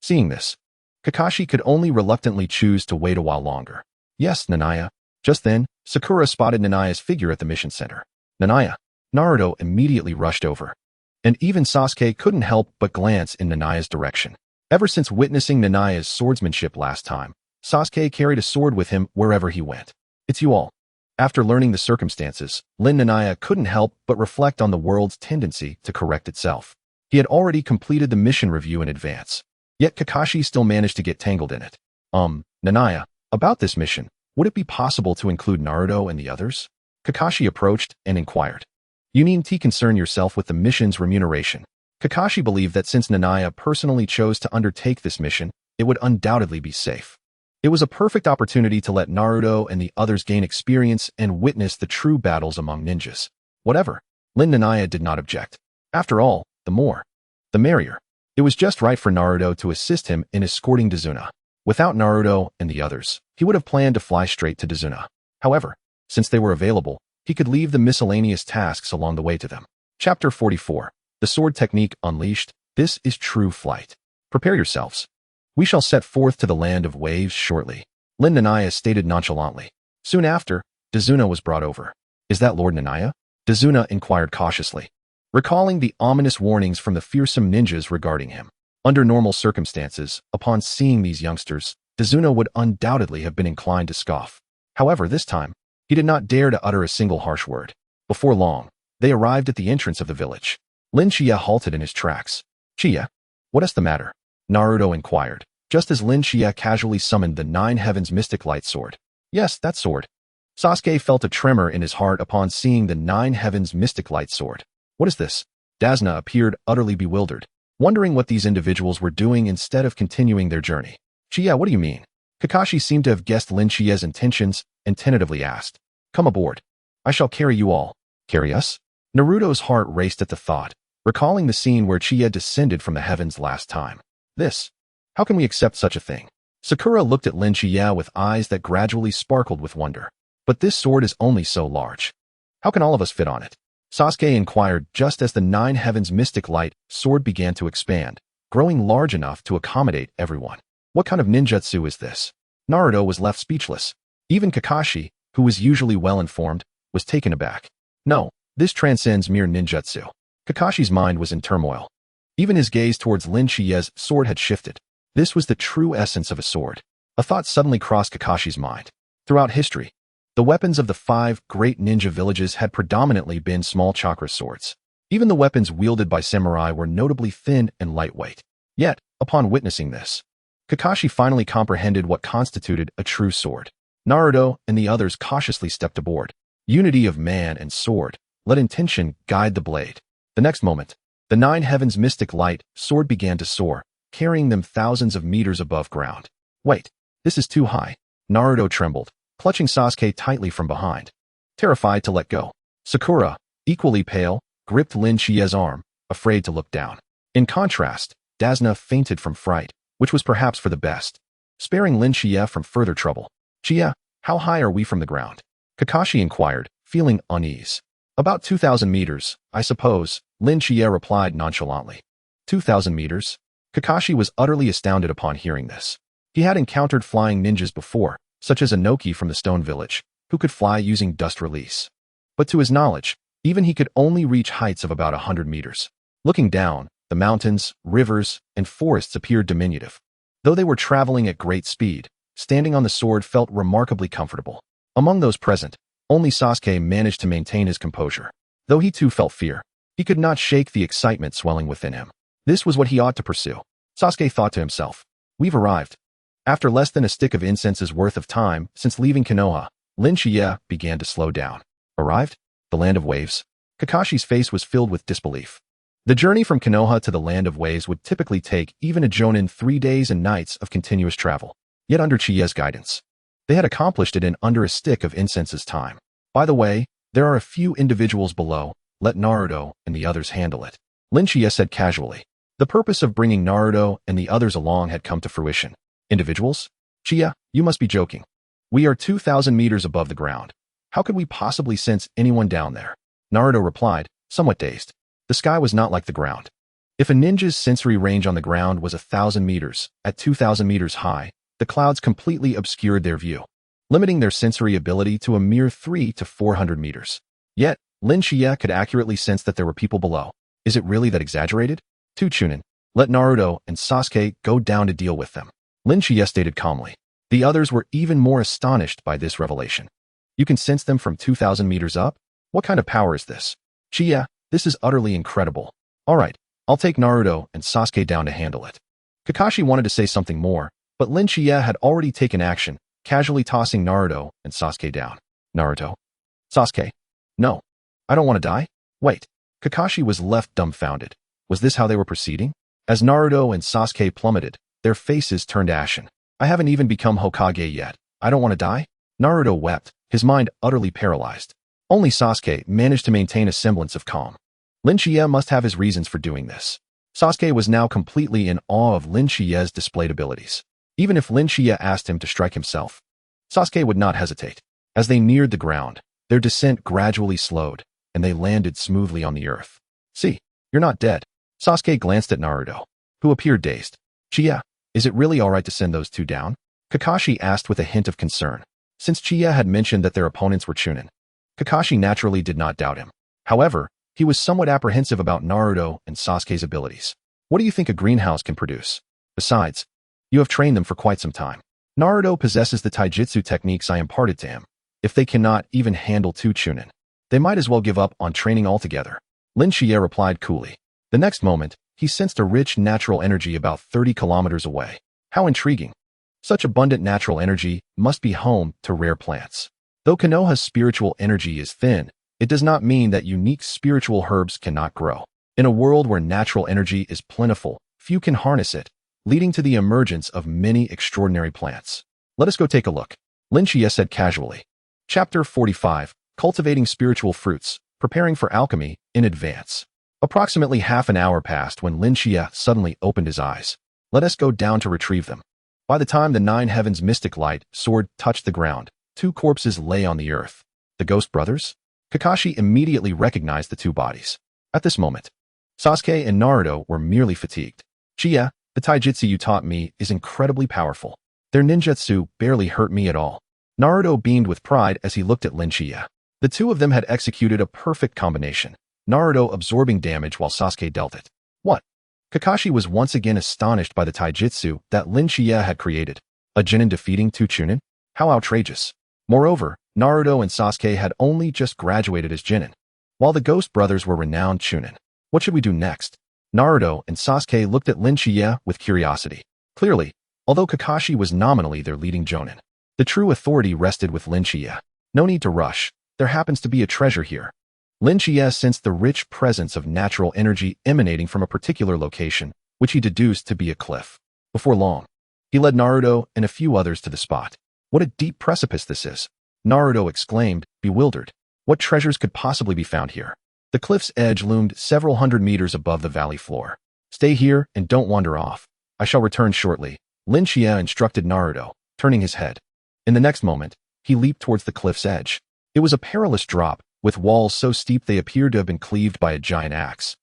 Seeing this, Kakashi could only reluctantly choose to wait a while longer. Yes, Nanaya. Just then, Sakura spotted Nanaya's figure at the mission center. Nanaya. Naruto immediately rushed over. And even Sasuke couldn't help but glance in Nanaya's direction. Ever since witnessing Nanaya's swordsmanship last time, Sasuke carried a sword with him wherever he went. It's you all. After learning the circumstances, Nanaya couldn't help but reflect on the world's tendency to correct itself. He had already completed the mission review in advance. Yet Kakashi still managed to get tangled in it. Nanaya, about this mission, would it be possible to include Naruto and the others? Kakashi approached and inquired. You need to concern yourself with the mission's remuneration. Kakashi believed that since Nanaya personally chose to undertake this mission, it would undoubtedly be safe. It was a perfect opportunity to let Naruto and the others gain experience and witness the true battles among ninjas. Whatever, Nanaya did not object. After all, the more, the merrier. It was just right for Naruto to assist him in escorting Tsunade. Without Naruto and the others, he would have planned to fly straight to Tsunade. However, since they were available, he could leave the miscellaneous tasks along the way to them. Chapter 44. The Sword Technique Unleashed. This is true flight. Prepare yourselves. We shall set forth to the land of waves shortly. Nanaya stated nonchalantly. Soon after, Tsunade was brought over. Is that Lord Nanaya? Tsunade inquired cautiously, recalling the ominous warnings from the fearsome ninjas regarding him. Under normal circumstances, upon seeing these youngsters, Tsunade would undoubtedly have been inclined to scoff. However, this time, he did not dare to utter a single harsh word. Before long, they arrived at the entrance of the village. Shichiya halted in his tracks. Shichiya, what is the matter? Naruto inquired, just as Shichiya casually summoned the Nine Heavens Mystic Light Sword. Yes, that sword. Sasuke felt a tremor in his heart upon seeing the Nine Heavens Mystic Light Sword. What is this? Dasna appeared utterly bewildered, wondering what these individuals were doing instead of continuing their journey. Shichiya, what do you mean? Kakashi seemed to have guessed Shichiya's intentions and tentatively asked. Come aboard. I shall carry you all. Carry us? Naruto's heart raced at the thought, recalling the scene where Shichiya descended from the heavens last time. How can we accept such a thing? Sakura looked at Shichiya with eyes that gradually sparkled with wonder. But this sword is only so large. How can all of us fit on it? Sasuke inquired just as the Nine Heavens Mystic Light Sword began to expand, growing large enough to accommodate everyone. What kind of ninjutsu is this? Naruto was left speechless. Even Kakashi, who was usually well-informed, was taken aback. No, this transcends mere ninjutsu. Kakashi's mind was in turmoil. Even his gaze towards Shichiya's sword had shifted. This was the true essence of a sword. A thought suddenly crossed Kakashi's mind. Throughout history, the weapons of the 5 great ninja villages had predominantly been small chakra swords. Even the weapons wielded by samurai were notably thin and lightweight. Yet, upon witnessing this, Kakashi finally comprehended what constituted a true sword. Naruto and the others cautiously stepped aboard. Unity of man and sword. Let intention guide the blade. The next moment, the Nine Heavens Mystic Light Sword began to soar, carrying them thousands of meters above ground. Wait, this is too high. Naruto trembled, clutching Sasuke tightly from behind, terrified to let go. Sakura, equally pale, gripped Shichiya's arm, afraid to look down. In contrast, Dasna fainted from fright, which was perhaps for the best, sparing Shichiya from further trouble. Shichiya, how high are we from the ground? Kakashi inquired, feeling unease. About 2,000 meters, I suppose, Shichiya replied nonchalantly. 2,000 meters? Kakashi was utterly astounded upon hearing this. He had encountered flying ninjas before, such as Inoki from the Stone Village, who could fly using dust release. But to his knowledge, even he could only reach heights of about 100 meters. Looking down, the mountains, rivers, and forests appeared diminutive. Though they were traveling at great speed, standing on the sword felt remarkably comfortable. Among those present, only Sasuke managed to maintain his composure. Though he too felt fear, he could not shake the excitement swelling within him. This was what he ought to pursue. Sasuke thought to himself. We've arrived. After less than a stick of incense's worth of time since leaving Konoha, Shichiya began to slow down. Arrived? The Land of Waves? Kakashi's face was filled with disbelief. The journey from Konoha to the Land of Waves would typically take even a jonin 3 days and nights of continuous travel. Yet under Chiya's guidance, they had accomplished it in under a stick of incense's time. By the way, there are a few individuals below. Let Naruto and the others handle it. Shichiya said casually. The purpose of bringing Naruto and the others along had come to fruition. Individuals? Chiya, you must be joking. We are 2,000 meters above the ground. How could we possibly sense anyone down there? Naruto replied, somewhat dazed. The sky was not like the ground. If a ninja's sensory range on the ground was 1,000 meters, at 2,000 meters high, the clouds completely obscured their view, limiting their sensory ability to a mere 300 to 400 meters. Yet, Shichiya could accurately sense that there were people below. Is it really that exaggerated? To Chunin, let Naruto and Sasuke go down to deal with them. Shichiya stated calmly. The others were even more astonished by this revelation. You can sense them from 2,000 meters up? What kind of power is this? Chiya, this is utterly incredible. Alright, I'll take Naruto and Sasuke down to handle it. Kakashi wanted to say something more, but Shichiya had already taken action, casually tossing Naruto and Sasuke down. Naruto? Sasuke? No. I don't want to die? Wait. Kakashi was left dumbfounded. Was this how they were proceeding? As Naruto and Sasuke plummeted, their faces turned ashen. I haven't even become Hokage yet. I don't want to die? Naruto wept, his mind utterly paralyzed. Only Sasuke managed to maintain a semblance of calm. Shichiya must have his reasons for doing this. Sasuke was now completely in awe of Shichiya's displayed abilities. Even if Shichiya asked him to strike himself, Sasuke would not hesitate. As they neared the ground, their descent gradually slowed, and they landed smoothly on the earth. See, you're not dead. Sasuke glanced at Naruto, who appeared dazed. Chiya, is it really alright to send those two down? Kakashi asked with a hint of concern. Since Chiya had mentioned that their opponents were Chunin, Kakashi naturally did not doubt him. However, he was somewhat apprehensive about Naruto and Sasuke's abilities. What do you think a greenhouse can produce? Besides, you have trained them for quite some time. Naruto possesses the taijutsu techniques I imparted to him. If they cannot even handle two Chunin, they might as well give up on training altogether. Shichiya replied coolly. The next moment, he sensed a rich natural energy about 30 kilometers away. How intriguing. Such abundant natural energy must be home to rare plants. Though Konoha's spiritual energy is thin, it does not mean that unique spiritual herbs cannot grow. In a world where natural energy is plentiful, few can harness it, leading to the emergence of many extraordinary plants. Let us go take a look. Shichiya said casually. Chapter 45, Cultivating Spiritual Fruits, Preparing for Alchemy in Advance. Approximately half an hour passed when Shichiya suddenly opened his eyes. Let us go down to retrieve them. By the time the Nine Heavens mystic light sword touched the ground, 2 corpses lay on the earth. The Ghost Brothers? Kakashi immediately recognized the 2 bodies. At this moment, Sasuke and Naruto were merely fatigued. Chiya, the taijutsu you taught me is incredibly powerful. Their ninjutsu barely hurt me at all. Naruto beamed with pride as he looked at Shichiya. The 2 of them had executed a perfect combination, Naruto absorbing damage while Sasuke dealt it. What? Kakashi was once again astonished by the taijutsu that Shichiya had created. A Genin defeating 2 Chunin? How outrageous. Moreover, Naruto and Sasuke had only just graduated as Genin, while the Ghost Brothers were renowned Chunin. What should we do next? Naruto and Sasuke looked at Shichiya with curiosity. Clearly, although Kakashi was nominally their leading Jonin, the true authority rested with Shichiya. No need to rush. There happens to be a treasure here. Shichiya sensed the rich presence of natural energy emanating from a particular location, which he deduced to be a cliff. Before long, he led Naruto and a few others to the spot. What a deep precipice this is! Naruto exclaimed, bewildered. What treasures could possibly be found here? The cliff's edge loomed several hundred meters above the valley floor. Stay here and don't wander off. I shall return shortly, Shichiya instructed Naruto, turning his head. In the next moment, he leaped towards the cliff's edge. It was a perilous drop, with walls so steep they appeared to have been cleaved by a giant axe,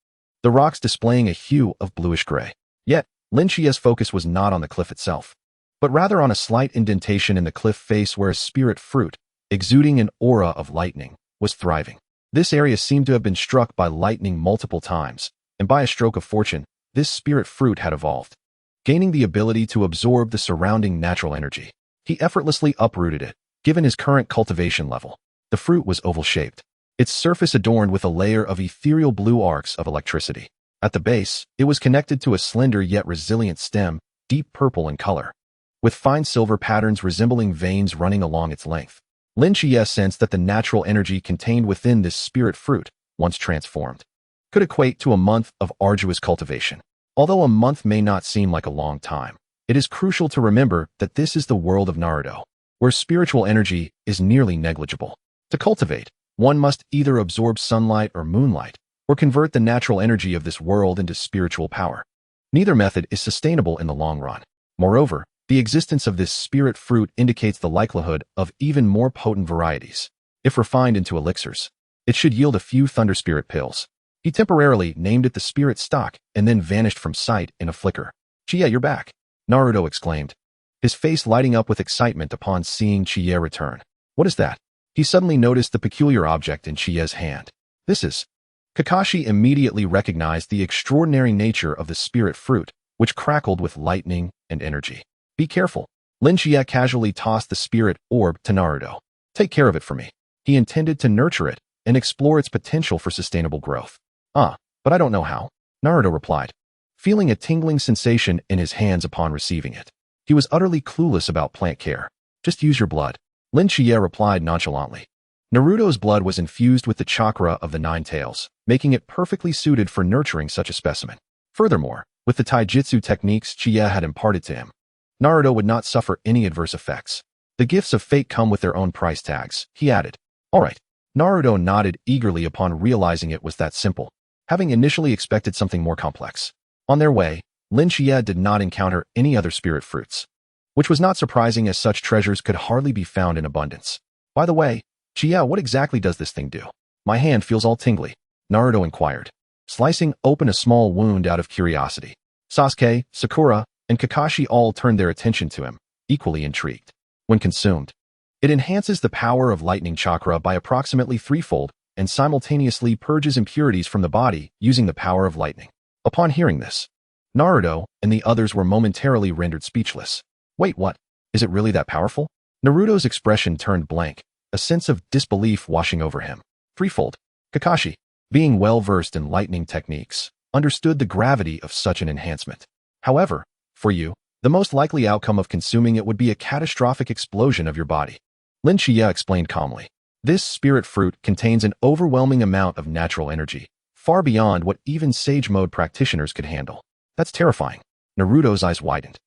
the rocks displaying a hue of bluish-gray. Yet, Shichiya's focus was not on the cliff itself, but rather on a slight indentation in the cliff face where a spirit fruit, exuding an aura of lightning, was thriving. This area seemed to have been struck by lightning multiple times, and by a stroke of fortune, this spirit fruit had evolved, gaining the ability to absorb the surrounding natural energy. He effortlessly uprooted it, given his current cultivation level. The fruit was oval-shaped, its surface adorned with a layer of ethereal blue arcs of electricity. At the base, it was connected to a slender yet resilient stem, deep purple in color. with fine silver patterns resembling veins running along its length. Shichiya sensed that the natural energy contained within this spirit fruit, once transformed, could equate to a month of arduous cultivation. Although a month may not seem like a long time, it is crucial to remember that this is the world of Naruto, where spiritual energy is nearly negligible. To cultivate, one must either absorb sunlight or moonlight, or convert the natural energy of this world into spiritual power. Neither method is sustainable in the long run. Moreover, the existence of this spirit fruit indicates the likelihood of even more potent varieties. If refined into elixirs, it should yield a few Thunder Spirit pills. He temporarily named it the spirit stock and then vanished from sight in a flicker. "Shichiya, you're back," Naruto exclaimed, his face lighting up with excitement upon seeing Shichiya return. "What is that?" He suddenly noticed the peculiar object in Shichiya's hand. "This is..." Kakashi immediately recognized the extraordinary nature of the spirit fruit, which crackled with lightning and energy. "Be careful." Shichiya casually tossed the spirit orb to Naruto. "Take care of it for me." He intended to nurture it and explore its potential for sustainable growth. But I don't know how," Naruto replied, feeling a tingling sensation in his hands upon receiving it. He was utterly clueless about plant care. "Just use your blood," Shichiya replied nonchalantly. Naruto's blood was infused with the chakra of the Nine Tails, making it perfectly suited for nurturing such a specimen. Furthermore, with the taijutsu techniques Shichiya had imparted to him, Naruto would not suffer any adverse effects. "The gifts of fate come with their own price tags," he added. "All right." Naruto nodded eagerly upon realizing it was that simple, having initially expected something more complex. On their way, Shichiya did not encounter any other spirit fruits, which was not surprising as such treasures could hardly be found in abundance. "By the way, Shichiya, what exactly does this thing do? My hand feels all tingly," Naruto inquired, slicing open a small wound out of curiosity. Sasuke, Sakura, and Kakashi all turned their attention to him, equally intrigued. When consumed, it enhances the power of lightning chakra by approximately threefold and simultaneously purges impurities from the body using the power of lightning. Upon hearing this, Naruto and the others were momentarily rendered speechless. "Wait, what? Is it really that powerful?" Naruto's expression turned blank, a sense of disbelief washing over him. "Threefold." Kakashi, being well-versed in lightning techniques, understood the gravity of such an enhancement. "However, for you, the most likely outcome of consuming it would be a catastrophic explosion of your body," Shichiya explained calmly. "This spirit fruit contains an overwhelming amount of natural energy, far beyond what even Sage Mode practitioners could handle." "That's terrifying." Naruto's eyes widened,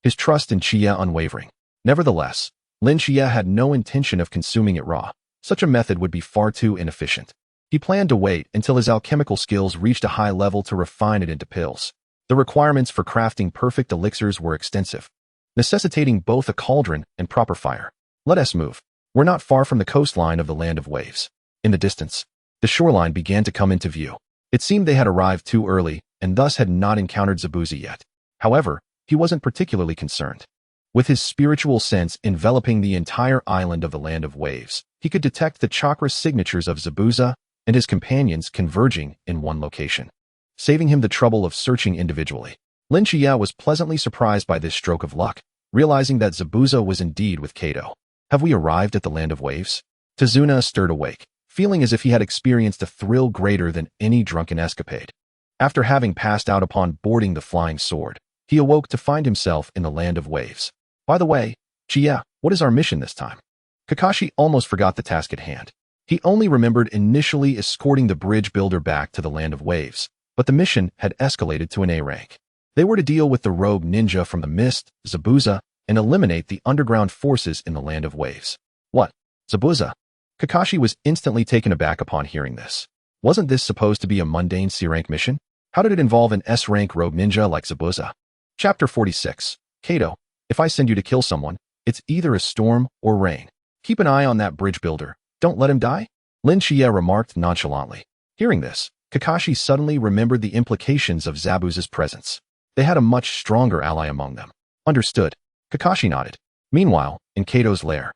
his trust in Shichiya unwavering. Nevertheless, Shichiya had no intention of consuming it raw. Such a method would be far too inefficient. He planned to wait until his alchemical skills reached a high level to refine it into pills. The requirements for crafting perfect elixirs were extensive, necessitating both a cauldron and proper fire. "Let us move. We're not far from the coastline of the Land of Waves." In the distance, the shoreline began to come into view. It seemed they had arrived too early and thus had not encountered Zabuza yet. However, he wasn't particularly concerned. With his spiritual sense enveloping the entire island of the Land of Waves, he could detect the chakra signatures of Zabuza and his companions converging in one location, saving him the trouble of searching individually. Shichiya was pleasantly surprised by this stroke of luck, realizing that Zabuza was indeed with Kato. "Have we arrived at the Land of Waves?" Tsunade stirred awake, feeling as if he had experienced a thrill greater than any drunken escapade. After having passed out upon boarding the Flying Sword, he awoke to find himself in the Land of Waves. "By the way, Shichiya, what is our mission this time?" Kakashi almost forgot the task at hand. He only remembered initially escorting the bridge builder back to the Land of Waves, but the mission had escalated to an A rank. They were to deal with the rogue ninja from the mist, Zabuza, and eliminate the underground forces in the Land of Waves. "What? Zabuza?" Kakashi was instantly taken aback upon hearing this. Wasn't this supposed to be a mundane C-rank mission? How did it involve an S-rank rogue ninja like Zabuza? Chapter 46. Kato, if I send you to kill someone, it's either a storm or rain. Keep an eye on that bridge builder. Don't let him die? Shichiya remarked nonchalantly. Hearing this, Kakashi suddenly remembered the implications of Zabuza's presence. They had a much stronger ally among them. Understood. Kakashi nodded. Meanwhile, in Kato's lair,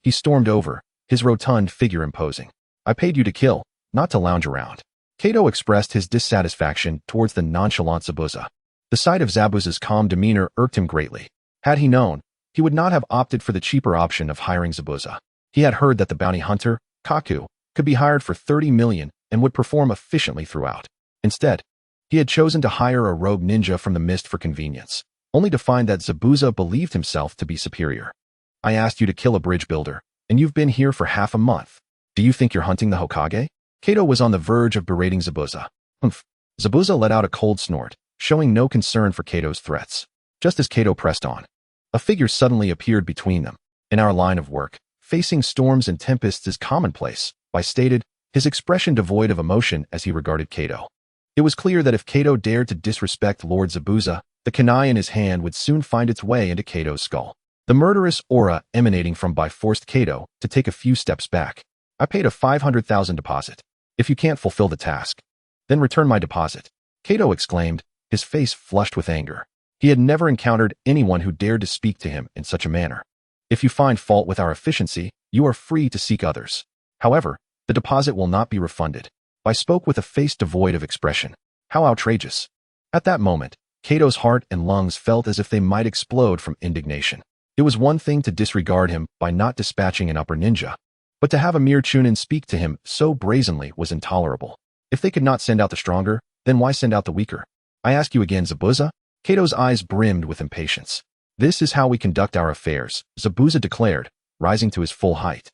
he stormed over, his rotund figure imposing. "I paid you to kill, not to lounge around." Kato expressed his dissatisfaction towards the nonchalant Zabuza. The sight of Zabuza's calm demeanor irked him greatly. Had he known, he would not have opted for the cheaper option of hiring Zabuza. He had heard that the bounty hunter, Kaku, could be hired for 30 million and would perform efficiently throughout. Instead, he had chosen to hire a rogue ninja from the mist for convenience. only to find that Zabuza believed himself to be superior. I asked you to kill a bridge builder, and you've been here for half a month. Do you think you're hunting the Hokage? Kato was on the verge of berating Zabuza. Humph. Zabuza let out a cold snort, showing no concern for Kato's threats. Just as Kato pressed on, a figure suddenly appeared between them. In our line of work, facing storms and tempests is commonplace, I stated, his expression devoid of emotion as he regarded Kato. It was clear that if Kato dared to disrespect Lord Zabuza, the kunai in his hand would soon find its way into Kato's skull. The murderous aura emanating from by forced Kato to take a few steps back. I paid a 500,000 deposit. If you can't fulfill the task, then return my deposit. Kato exclaimed, his face flushed with anger. He had never encountered anyone who dared to speak to him in such a manner. If you find fault with our efficiency, you are free to seek others. However, the deposit will not be refunded. I spoke with a face devoid of expression. How outrageous. At that moment, Kato's heart and lungs felt as if they might explode from indignation. It was one thing to disregard him by not dispatching an upper ninja, but to have a mere chunin speak to him so brazenly was intolerable. If they could not send out the stronger, then why send out the weaker? I ask you again, Zabuza? Kato's eyes brimmed with impatience. This is how we conduct our affairs, Zabuza declared, rising to his full height,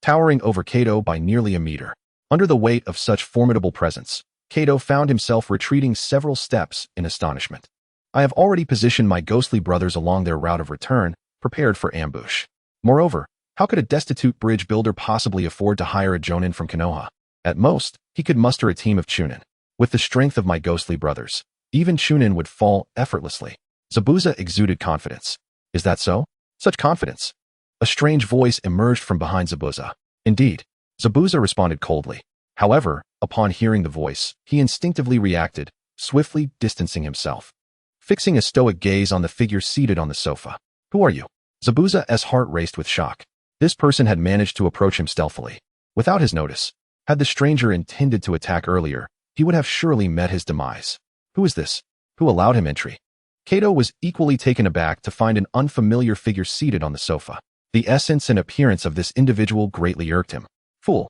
towering over Kato by nearly a meter. Under the weight of such formidable presence, Kato found himself retreating several steps in astonishment. I have already positioned my ghostly brothers along their route of return, prepared for ambush. Moreover, how could a destitute bridge builder possibly afford to hire a jonin from Konoha? At most, he could muster a team of chunin. With the strength of my ghostly brothers, even chunin would fall effortlessly. Zabuza exuded confidence. Is that so? Such confidence? A strange voice emerged from behind Zabuza. Indeed, Zabuza responded coldly. However, upon hearing the voice, he instinctively reacted, swiftly distancing himself, fixing a stoic gaze on the figure seated on the sofa. Who are you? Zabuza's heart raced with shock. This person had managed to approach him stealthily, without his notice. Had the stranger intended to attack earlier, he would have surely met his demise. Who is this? Who allowed him entry? Kato was equally taken aback to find an unfamiliar figure seated on the sofa. The essence and appearance of this individual greatly irked him. Fool.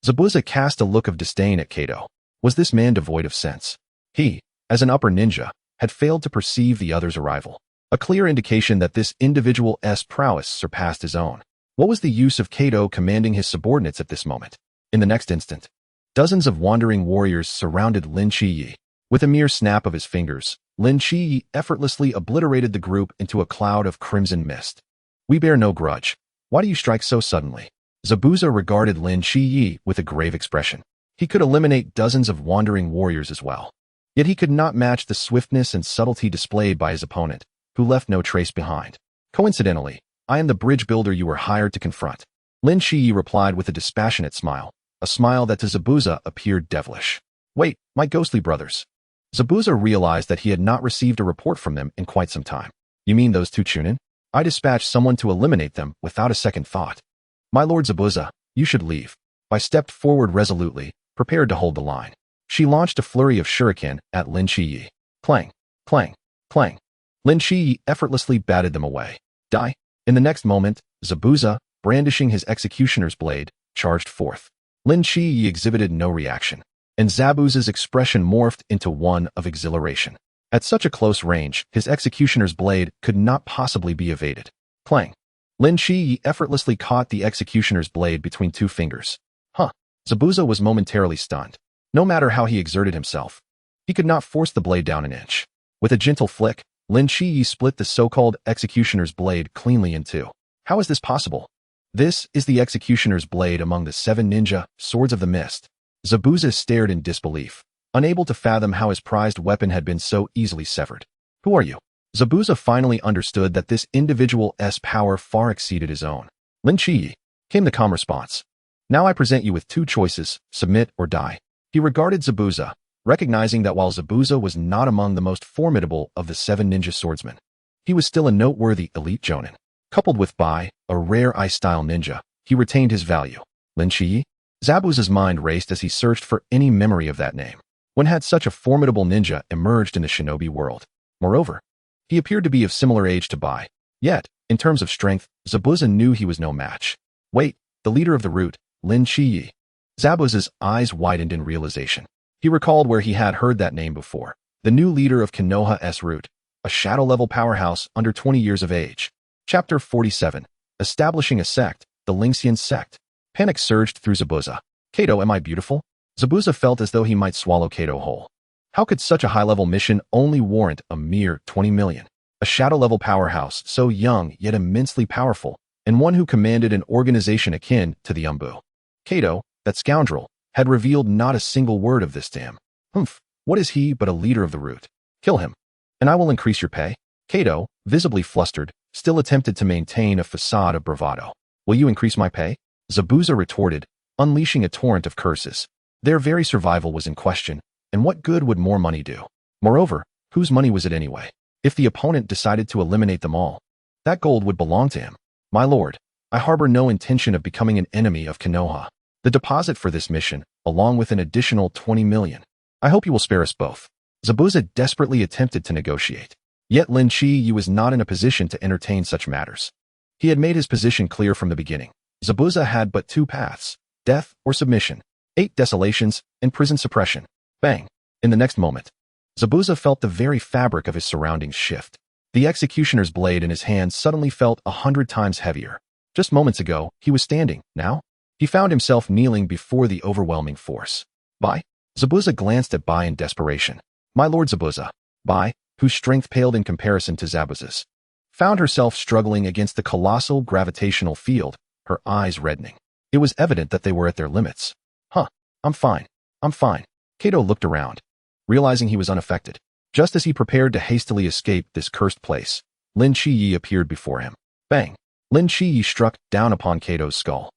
Zabuza cast a look of disdain at Kato. Was this man devoid of sense? He, as an upper ninja, had failed to perceive the other's arrival. A clear indication that this individual's prowess surpassed his own. What was the use of Kato commanding his subordinates at this moment? In the next instant, dozens of wandering warriors surrounded Lin Shiyi. With a mere snap of his fingers, Lin Shiyi effortlessly obliterated the group into a cloud of crimson mist. We bear no grudge. Why do you strike so suddenly? Zabuza regarded Lin Shiyi with a grave expression. He could eliminate dozens of wandering warriors as well. Yet he could not match the swiftness and subtlety displayed by his opponent, who left no trace behind. Coincidentally, I am the bridge builder you were hired to confront. Lin Shiyi replied with a dispassionate smile, a smile that to Zabuza appeared devilish. Wait, my ghostly brothers. Zabuza realized that he had not received a report from them in quite some time. You mean those two chunin? I dispatched someone to eliminate them without a second thought. My lord Zabuza, you should leave. I stepped forward resolutely, prepared to hold the line. She launched a flurry of shuriken at Lin Shiyi. Clang, clang, clang. Lin Shiyi effortlessly batted them away. Die. In the next moment, Zabuza, brandishing his executioner's blade, charged forth. Lin Shiyi exhibited no reaction, and Zabuza's expression morphed into one of exhilaration. At such a close range, his executioner's blade could not possibly be evaded. Clang. Lin Shiyi effortlessly caught the executioner's blade between two fingers. Zabuza was momentarily stunned. No matter how he exerted himself, he could not force the blade down an inch. With a gentle flick, Lin Shiyi split the so-called executioner's blade cleanly in two. How is this possible? This is the executioner's blade among the 7 ninja swords of the mist. Zabuza stared in disbelief, unable to fathom how his prized weapon had been so easily severed. Who are you? Zabuza finally understood that this individual's power far exceeded his own. Lin Shiyi, came the calm response. Now I present you with 2 choices, submit or die. He regarded Zabuza, recognizing that while Zabuza was not among the most formidable of the 7 ninja swordsmen, he was still a noteworthy elite jonin. Coupled with Bai, a rare ice-style ninja, he retained his value. Lin Shiyi? Zabuza's mind raced as he searched for any memory of that name. When had such a formidable ninja emerged in the shinobi world? Moreover, he appeared to be of similar age to Bai. Yet, in terms of strength, Zabuza knew he was no match. Wait, the leader of the route, Lin Shiyi. Zabuza's eyes widened in realization. He recalled where he had heard that name before. The new leader of Konoha's route, a shadow-level powerhouse under 20 years of age. Chapter 47. Establishing a sect, the Lingxian sect. Panic surged through Zabuza. Kato, am I beautiful? Zabuza felt as though he might swallow Kato whole. How could such a high-level mission only warrant a mere 20 million? A shadow-level powerhouse, so young yet immensely powerful, and one who commanded an organization akin to the Umbu. Kato, that scoundrel, had revealed not a single word of this damn. What is he but a leader of the root? Kill him, and I will increase your pay. Kato, visibly flustered, still attempted to maintain a facade of bravado. Will you increase my pay? Zabuza retorted, unleashing a torrent of curses. Their very survival was in question, and what good would more money do? Moreover, whose money was it anyway? If the opponent decided to eliminate them all, that gold would belong to him. My lord, I harbor no intention of becoming an enemy of Konoha. The deposit for this mission, along with an additional 20 million. I hope you will spare us both. Zabuza desperately attempted to negotiate. Yet Lin Shiyi was not in a position to entertain such matters. He had made his position clear from the beginning. Zabuza had but two paths, death or submission, 8 desolations, and prison suppression. Bang! In the next moment, Zabuza felt the very fabric of his surroundings shift. The executioner's blade in his hand suddenly felt 100 times heavier. Just moments ago, he was standing. Now, he found himself kneeling before the overwhelming force. Bai? Zabuza glanced at Bai in desperation. My lord Zabuza. Bai, whose strength paled in comparison to Zabuza's, found herself struggling against the colossal gravitational field, her eyes reddening. It was evident that they were at their limits. I'm fine. Kato looked around, realizing he was unaffected. Just as he prepared to hastily escape this cursed place, Lin Shiyi appeared before him. Bang! Lin Shiyi struck down upon Kato's skull.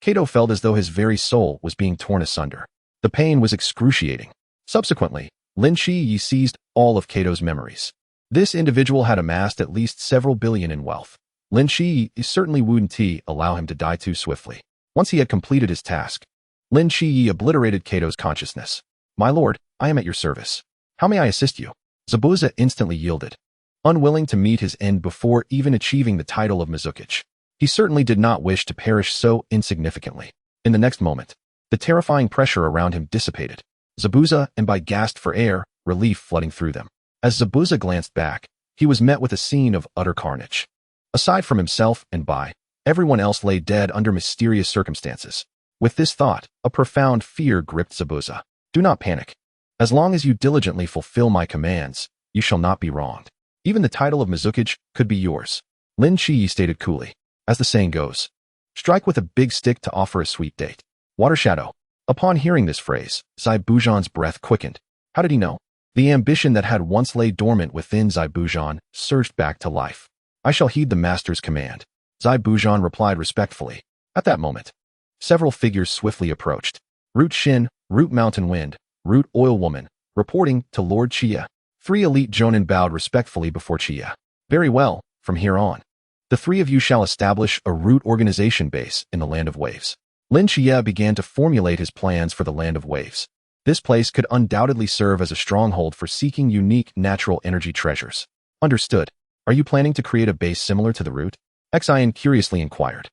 Kato felt as though his very soul was being torn asunder. The pain was excruciating. Subsequently, Lin Shiyi seized all of Kato's memories. This individual had amassed at least several billion in wealth. Lin Shiyi certainly wouldn't allow him to die too swiftly. Once he had completed his task, Lin Shiyi obliterated Kato's consciousness. My lord, I am at your service. How may I assist you? Zabuza instantly yielded, unwilling to meet his end before even achieving the title of Mizukichi. He certainly did not wish to perish so insignificantly. In the next moment, the terrifying pressure around him dissipated. Zabuza and Bai gasped for air, relief flooding through them. As Zabuza glanced back, he was met with a scene of utter carnage. Aside from himself and Bai, everyone else lay dead under mysterious circumstances. With this thought, a profound fear gripped Zabuza. Do not panic. As long as you diligently fulfill my commands, you shall not be wronged. Even the title of Mizukichi could be yours. Lin Shiyi stated coolly. As the saying goes, strike with a big stick to offer a sweet date. Water shadow. Upon hearing this phrase, Zaibujan's breath quickened. How did he know? The ambition that had once lay dormant within Zaibujan surged back to life. I shall heed the master's command. Zaibujan replied respectfully. At that moment, several figures swiftly approached. Root Shin, Root Mountain Wind, Root Oil Woman, reporting to Lord Shichiya. 3 elite jonin bowed respectfully before Shichiya. Very well, from here on, the 3 of you shall establish a root organization base in the Land of Waves. Lin Shichiya began to formulate his plans for the Land of Waves. This place could undoubtedly serve as a stronghold for seeking unique natural energy treasures. Understood. Are you planning to create a base similar to the root? Xian curiously inquired.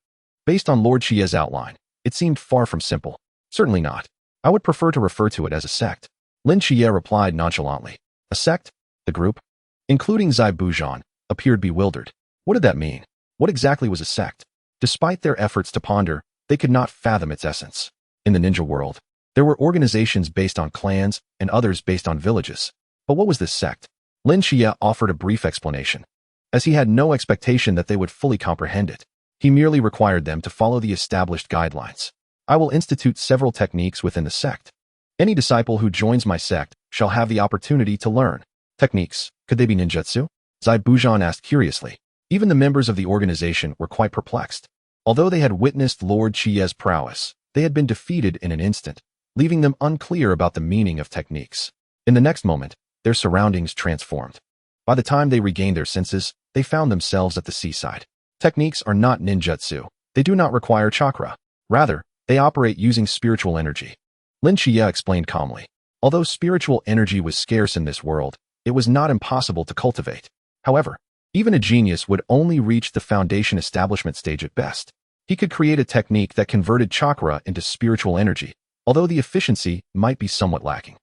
Based on Lord Shichiya's outline, it seemed far from simple. Certainly not. I would prefer to refer to it as a sect. Lin Shichiya replied nonchalantly. A sect? The group, including Zaibujan, appeared bewildered. What did that mean? What exactly was a sect? Despite their efforts to ponder, they could not fathom its essence. In the ninja world, there were organizations based on clans and others based on villages. But what was this sect? Lin Shichiya offered a brief explanation, as he had no expectation that they would fully comprehend it. He merely required them to follow the established guidelines. I will institute several techniques within the sect. Any disciple who joins my sect shall have the opportunity to learn. Techniques, could they be ninjutsu? Zaibujan asked curiously. Even the members of the organization were quite perplexed. Although they had witnessed Lord Shichiya's prowess, they had been defeated in an instant, leaving them unclear about the meaning of techniques. In the next moment, their surroundings transformed. By the time they regained their senses, they found themselves at the seaside. Techniques are not ninjutsu. They do not require chakra. Rather, they operate using spiritual energy. Lin Shichiya explained calmly. Although spiritual energy was scarce in this world, it was not impossible to cultivate. However, even a genius would only reach the foundation establishment stage at best. He could create a technique that converted chakra into spiritual energy, although the efficiency might be somewhat lacking.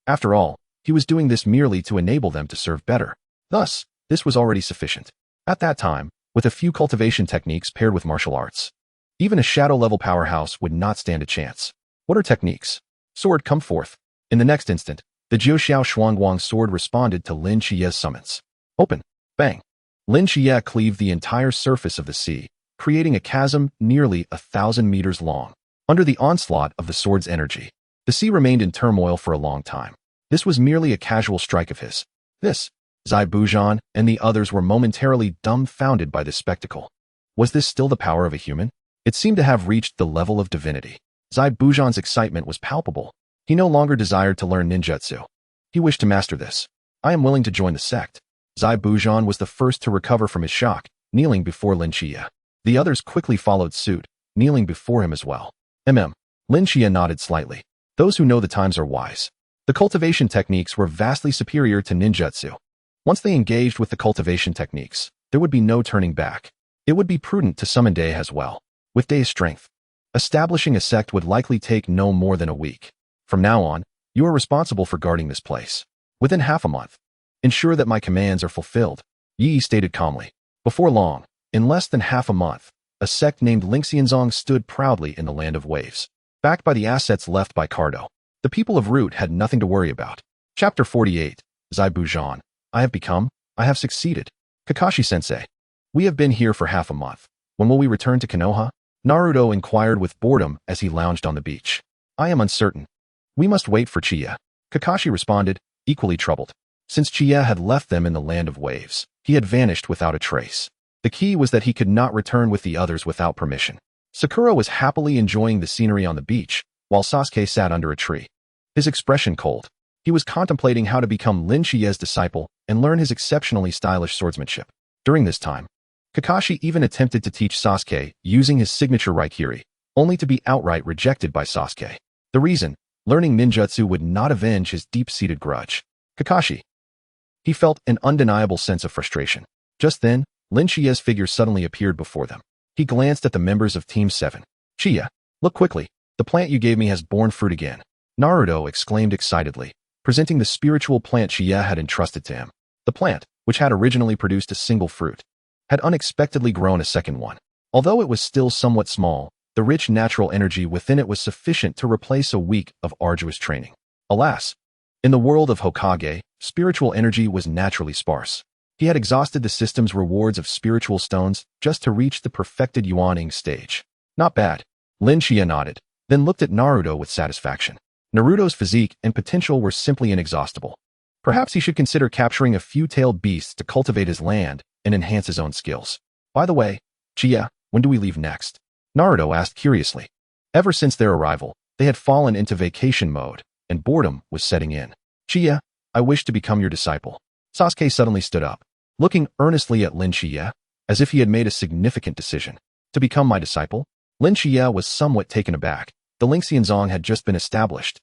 After all, he was doing this merely to enable them to serve better. Thus, this was already sufficient. At that time, with a few cultivation techniques paired with martial arts, even a shadow-level powerhouse would not stand a chance. What are techniques? Sword, come forth. In the next instant, the Jiuxiao Shuangguang sword responded to Lin Chiya's summons. Open. Bang. Lin Chiya cleaved the entire surface of the sea, creating a chasm nearly 1,000 meters long. Under the onslaught of the sword's energy, the sea remained in turmoil for a long time. This was merely a casual strike of his. Zai Bujan and the others were momentarily dumbfounded by this spectacle. Was this still the power of a human? It seemed to have reached the level of divinity. Zai Bujan's excitement was palpable. He no longer desired to learn ninjutsu. He wished to master this. I am willing to join the sect. Zai Bujan was the first to recover from his shock, kneeling before Lin Chiya. The others quickly followed suit, kneeling before him as well. Lin Chiya nodded slightly. Those who know the times are wise. The cultivation techniques were vastly superior to ninjutsu. Once they engaged with the cultivation techniques, there would be no turning back. It would be prudent to summon Dei as well. With Dei's strength, establishing a sect would likely take no more than a week. From now on, you are responsible for guarding this place. Within half a month, ensure that my commands are fulfilled, Yi stated calmly. Before long, in less than half a month, a sect named Lingxianzong stood proudly in the land of waves. Backed by the assets left by Cardo, the people of Root had nothing to worry about. Chapter 48, Zai Bujan. I have succeeded. Kakashi-sensei. We have been here for half a month. When will we return to Konoha? Naruto inquired with boredom as he lounged on the beach. I am uncertain. We must wait for Chiya. Kakashi responded, equally troubled. Since Chiya had left them in the land of waves, he had vanished without a trace. The key was that he could not return with the others without permission. Sakura was happily enjoying the scenery on the beach, while Sasuke sat under a tree. His expression cold. He was contemplating how to become Lin Chiya's disciple and learn his exceptionally stylish swordsmanship. During this time, Kakashi even attempted to teach Sasuke using his signature Raikiri, only to be outright rejected by Sasuke. The reason? Learning ninjutsu would not avenge his deep-seated grudge. Kakashi. He felt an undeniable sense of frustration. Just then, Lin Chiya's figure suddenly appeared before them. He glanced at the members of Team 7. Chiya, look quickly. The plant you gave me has borne fruit again. Naruto exclaimed excitedly, presenting the spiritual plant Chiya had entrusted to him. The plant, which had originally produced a single fruit, had unexpectedly grown a second one. Although it was still somewhat small, the rich natural energy within it was sufficient to replace a week of arduous training. Alas, in the world of Hokage, spiritual energy was naturally sparse. He had exhausted the system's rewards of spiritual stones just to reach the perfected Yuaning stage. Not bad. Lin Chiya nodded, then looked at Naruto with satisfaction. Naruto's physique and potential were simply inexhaustible. Perhaps he should consider capturing a few tailed beasts to cultivate his land and enhance his own skills. By the way, Chiya, when do we leave next? Naruto asked curiously. Ever since their arrival, they had fallen into vacation mode, and boredom was setting in. Chiya, I wish to become your disciple. Sasuke suddenly stood up, looking earnestly at Lin Chiya, as if he had made a significant decision. To become my disciple? Lin Chiya was somewhat taken aback. The Lingxianzong had just been established,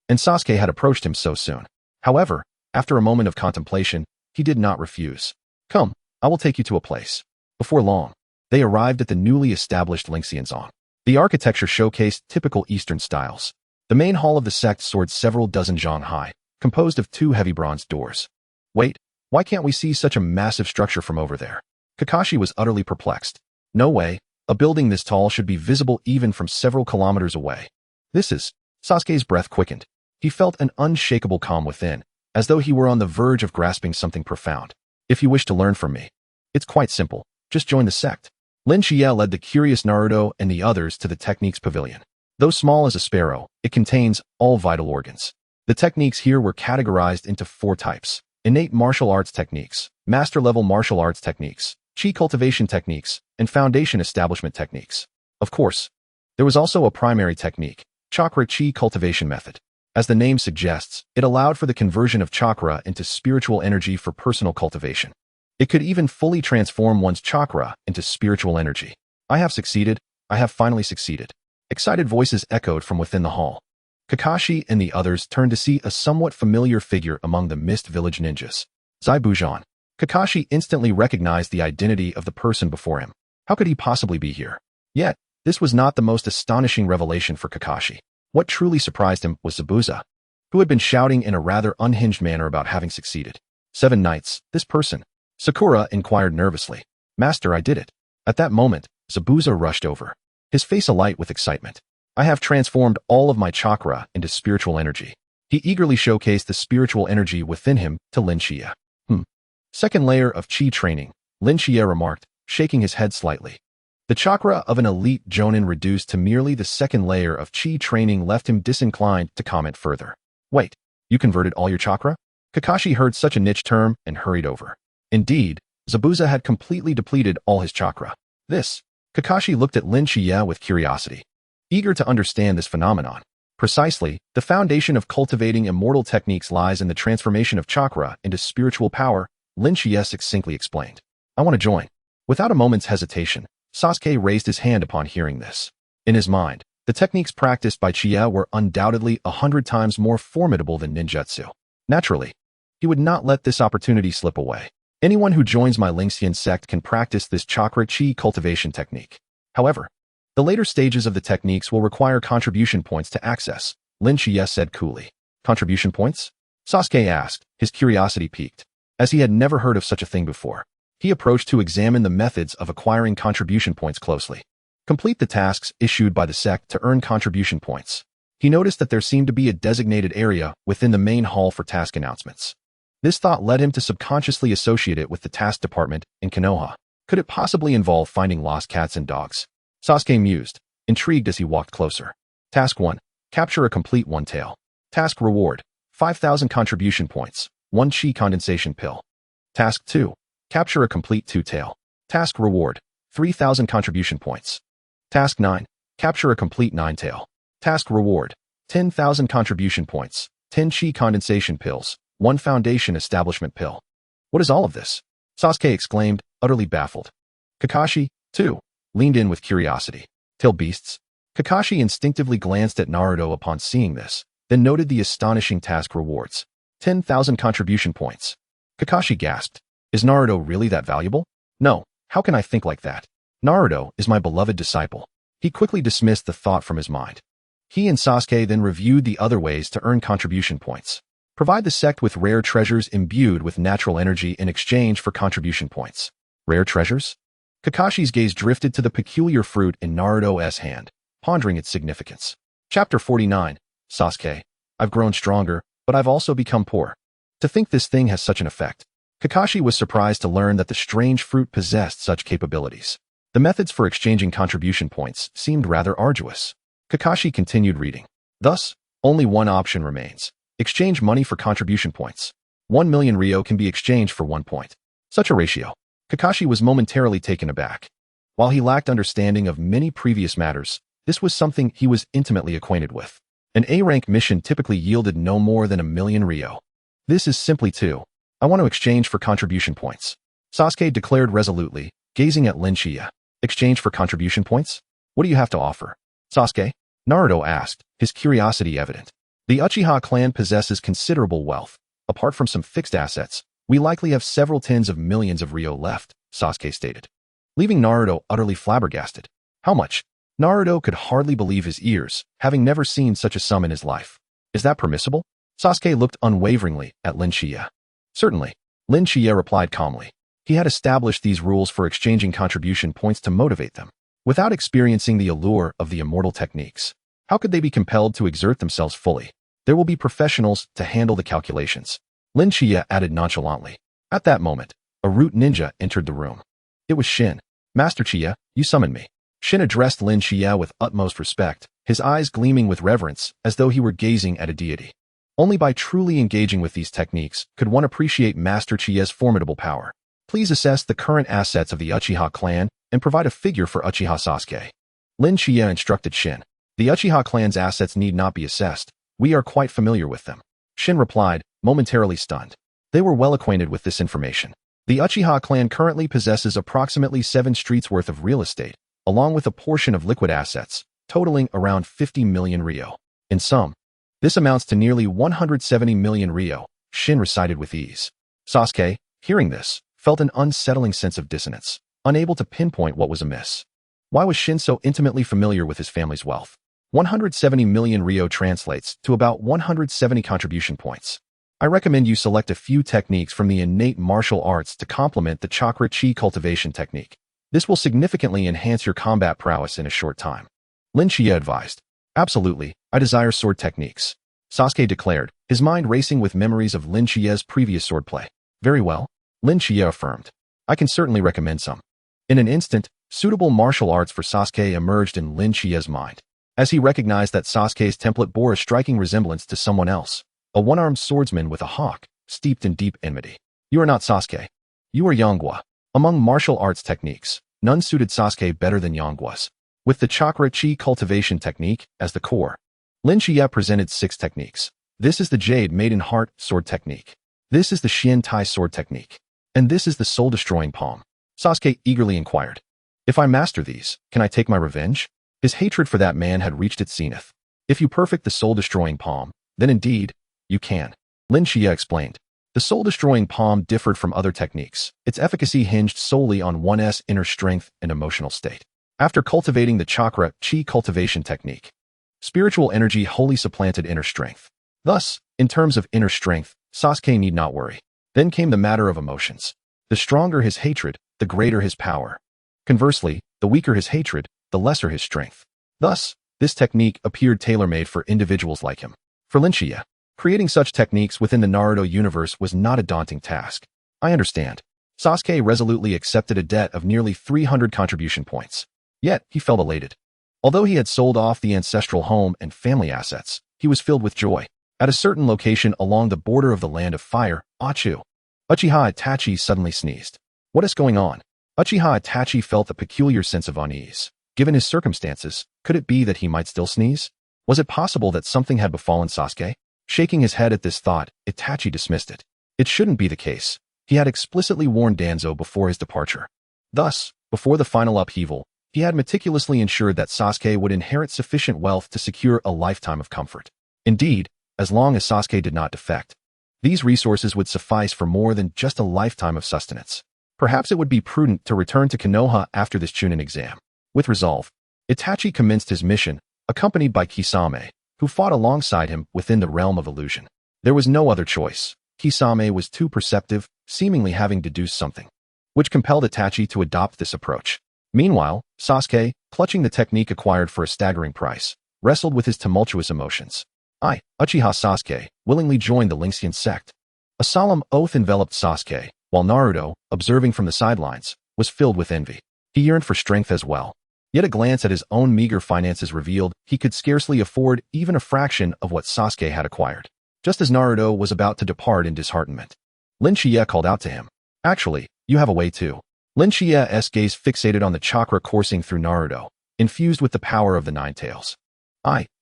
and Sasuke had approached him so soon. However, after a moment of contemplation, he did not refuse. Come, I will take you to a place. Before long, they arrived at the newly established Lingxianzong. The architecture showcased typical Eastern styles. The main hall of the sect soared several dozen zhang high, composed of 2 heavy bronze doors. Wait, why can't we see such a massive structure from over there? Kakashi was utterly perplexed. No way, a building this tall should be visible even from several kilometers away. This is... Sasuke's breath quickened. He felt an unshakable calm within, as though he were on the verge of grasping something profound. If you wish to learn from me, it's quite simple. Just join the sect. Lin Chiya led the curious Naruto and the others to the techniques pavilion. Though small as a sparrow, it contains all vital organs. The techniques here were categorized into 4 types: innate martial arts techniques, master-level martial arts techniques, chi cultivation techniques, and foundation establishment techniques. Of course, there was also a primary technique, chakra chi cultivation method. As the name suggests, it allowed for the conversion of chakra into spiritual energy for personal cultivation. It could even fully transform one's chakra into spiritual energy. I have succeeded. I have finally succeeded. Excited voices echoed from within the hall. Kakashi and the others turned to see a somewhat familiar figure among the Mist Village ninjas. Zai Bujan. Kakashi instantly recognized the identity of the person before him. How could he possibly be here? Yet, this was not the most astonishing revelation for Kakashi. What truly surprised him was Zabuza, who had been shouting in a rather unhinged manner about having succeeded. 7 nights, this person. Sakura inquired nervously. Master, I did it. At that moment, Zabuza rushed over, his face alight with excitement. I have transformed all of my chakra into spiritual energy. He eagerly showcased the spiritual energy within him to Shichiya. Second layer of chi training, Shichiya remarked, shaking his head slightly. The chakra of an elite jonin reduced to merely the second layer of chi training left him disinclined to comment further. Wait, you converted all your chakra? Kakashi heard such a niche term and hurried over. Indeed, Zabuza had completely depleted all his chakra. Kakashi looked at Shichiya with curiosity, eager to understand this phenomenon. Precisely, the foundation of cultivating immortal techniques lies in the transformation of chakra into spiritual power, Shichiya succinctly explained. I want to join. Without a moment's hesitation, Sasuke raised his hand upon hearing this. In his mind, the techniques practiced by Shichiya were undoubtedly 100 times more formidable than ninjutsu. Naturally, he would not let this opportunity slip away. Anyone who joins my Lingxian sect can practice this chakra chi cultivation technique. However, the later stages of the techniques will require contribution points to access, Shichiya said coolly. Contribution points? Sasuke asked, his curiosity piqued. As he had never heard of such a thing before, he approached to examine the methods of acquiring contribution points closely. Complete the tasks issued by the sect to earn contribution points. He noticed that there seemed to be a designated area within the main hall for task announcements. This thought led him to subconsciously associate it with the task department in Konoha. Could it possibly involve finding lost cats and dogs? Sasuke mused, intrigued as he walked closer. Task 1. Capture a complete one-tail. Task reward. 5,000 contribution points. 1 chi condensation pill. Task 2. Capture a complete two-tail. Task reward. 3,000 contribution points. Task 9. Capture a complete nine-tail. Task reward. 10,000 contribution points. 10 chi condensation pills. 1 foundation establishment pill. What is all of this? Sasuke exclaimed, utterly baffled. Kakashi, too, leaned in with curiosity. Tail beasts? Kakashi instinctively glanced at Naruto upon seeing this, then noted the astonishing task rewards. 10,000 contribution points. Kakashi gasped. Is Naruto really that valuable? No, how can I think like that? Naruto is my beloved disciple. He quickly dismissed the thought from his mind. He and Sasuke then reviewed the other ways to earn contribution points. Provide the sect with rare treasures imbued with natural energy in exchange for contribution points. Rare treasures? Kakashi's gaze drifted to the peculiar fruit in Naruto's hand, pondering its significance. Chapter 49. Sasuke. I've grown stronger, but I've also become poor. To think this thing has such an effect. Kakashi was surprised to learn that the strange fruit possessed such capabilities. The methods for exchanging contribution points seemed rather arduous. Kakashi continued reading. Thus, only one option remains. Exchange money for contribution points. 1 million Ryo can be exchanged for 1 point. Such a ratio. Kakashi was momentarily taken aback. While he lacked understanding of many previous matters, this was something he was intimately acquainted with. An A-rank mission typically yielded no more than 1 million Ryo. This is simply too. I want to exchange for contribution points. Sasuke declared resolutely, gazing at Shichiya. Exchange for contribution points? What do you have to offer? Sasuke? Naruto asked, his curiosity evident. The Uchiha clan possesses considerable wealth. Apart from some fixed assets, we likely have several tens of millions of Ryo left, Sasuke stated, leaving Naruto utterly flabbergasted. How much? Naruto could hardly believe his ears, having never seen such a sum in his life. Is that permissible? Sasuke looked unwaveringly at Shichiya. Certainly, Shichiya replied calmly. He had established these rules for exchanging contribution points to motivate them. Without experiencing the allure of the immortal techniques, how could they be compelled to exert themselves fully? There will be professionals to handle the calculations. Shichiya added nonchalantly. At that moment, a root ninja entered the room. It was Shin. Master Chiya, you summoned me. Shin addressed Shichiya with utmost respect, his eyes gleaming with reverence as though he were gazing at a deity. Only by truly engaging with these techniques could one appreciate Master Chiya's formidable power. Please assess the current assets of the Uchiha clan and provide a figure for Uchiha Sasuke. Shichiya instructed Shin. The Uchiha clan's assets need not be assessed. We are quite familiar with them. Shin replied, momentarily stunned. They were well acquainted with this information. The Uchiha clan currently possesses approximately 7 streets worth of real estate, along with a portion of liquid assets, totaling around 50 million Ryo. In sum, this amounts to nearly 170 million Ryo, Shin recited with ease. Sasuke, hearing this, felt an unsettling sense of dissonance, unable to pinpoint what was amiss. Why was Shin so intimately familiar with his family's wealth? 170 million Ryo translates to about 170 contribution points. I recommend you select a few techniques from the innate martial arts to complement the chakra chi cultivation technique. This will significantly enhance your combat prowess in a short time. Lin Shichiya advised. Absolutely, I desire sword techniques. Sasuke declared, his mind racing with memories of Lin Shichiya's previous swordplay. Very well, Lin Shichiya affirmed. I can certainly recommend some. In an instant, suitable martial arts for Sasuke emerged in Lin Shichiya's mind, as he recognized that Sasuke's template bore a striking resemblance to someone else, a one-armed swordsman with a hawk, steeped in deep enmity. You are not Sasuke. You are Yonggwa. Among martial arts techniques, none suited Sasuke better than Yonggwa's. With the chakra chi cultivation technique as the core, Lin Shichiya presented 6 techniques. This is the Jade Maiden Heart sword technique. This is the Shin Tai sword technique. And this is the soul-destroying palm. Sasuke eagerly inquired. If I master these, can I take my revenge? His hatred for that man had reached its zenith. If you perfect the soul-destroying palm, then indeed, you can. Lin Shichiya explained. The soul-destroying palm differed from other techniques. Its efficacy hinged solely on one's inner strength and emotional state. After cultivating the chakra chi cultivation technique, spiritual energy wholly supplanted inner strength. Thus, in terms of inner strength, Sasuke need not worry. Then came the matter of emotions. The stronger his hatred, the greater his power. Conversely, the weaker his hatred, the lesser his strength. Thus, this technique appeared tailor-made for individuals like him. For Lin Shichiya, creating such techniques within the Naruto universe was not a daunting task. I understand. Sasuke resolutely accepted a debt of nearly 300 contribution points. Yet, he felt elated. Although he had sold off the ancestral home and family assets, he was filled with joy. At a certain location along the border of the Land of Fire, Uchiha Itachi suddenly sneezed. What is going on? Uchiha Itachi felt a peculiar sense of unease. Given his circumstances, could it be that he might still sneeze? Was it possible that something had befallen Sasuke? Shaking his head at this thought, Itachi dismissed it. It shouldn't be the case. He had explicitly warned Danzo before his departure. Thus, before the final upheaval, he had meticulously ensured that Sasuke would inherit sufficient wealth to secure a lifetime of comfort. Indeed, as long as Sasuke did not defect, these resources would suffice for more than just a lifetime of sustenance. Perhaps it would be prudent to return to Konoha after this Chunin exam. With resolve, Itachi commenced his mission, accompanied by Kisame, who fought alongside him within the realm of illusion. There was no other choice. Kisame was too perceptive, seemingly having deduced something, which compelled Itachi to adopt this approach. Meanwhile, Sasuke, clutching the technique acquired for a staggering price, wrestled with his tumultuous emotions. Uchiha Sasuke, willingly joined the Lingxian sect. A solemn oath enveloped Sasuke, while Naruto, observing from the sidelines, was filled with envy. He yearned for strength as well. Yet a glance at his own meager finances revealed he could scarcely afford even a fraction of what Sasuke had acquired. Just as Naruto was about to depart in disheartenment, Lin Shichiya called out to him. Actually, you have a way too. Lin Shichiya's gaze fixated on the chakra coursing through Naruto, infused with the power of the Nine Tails.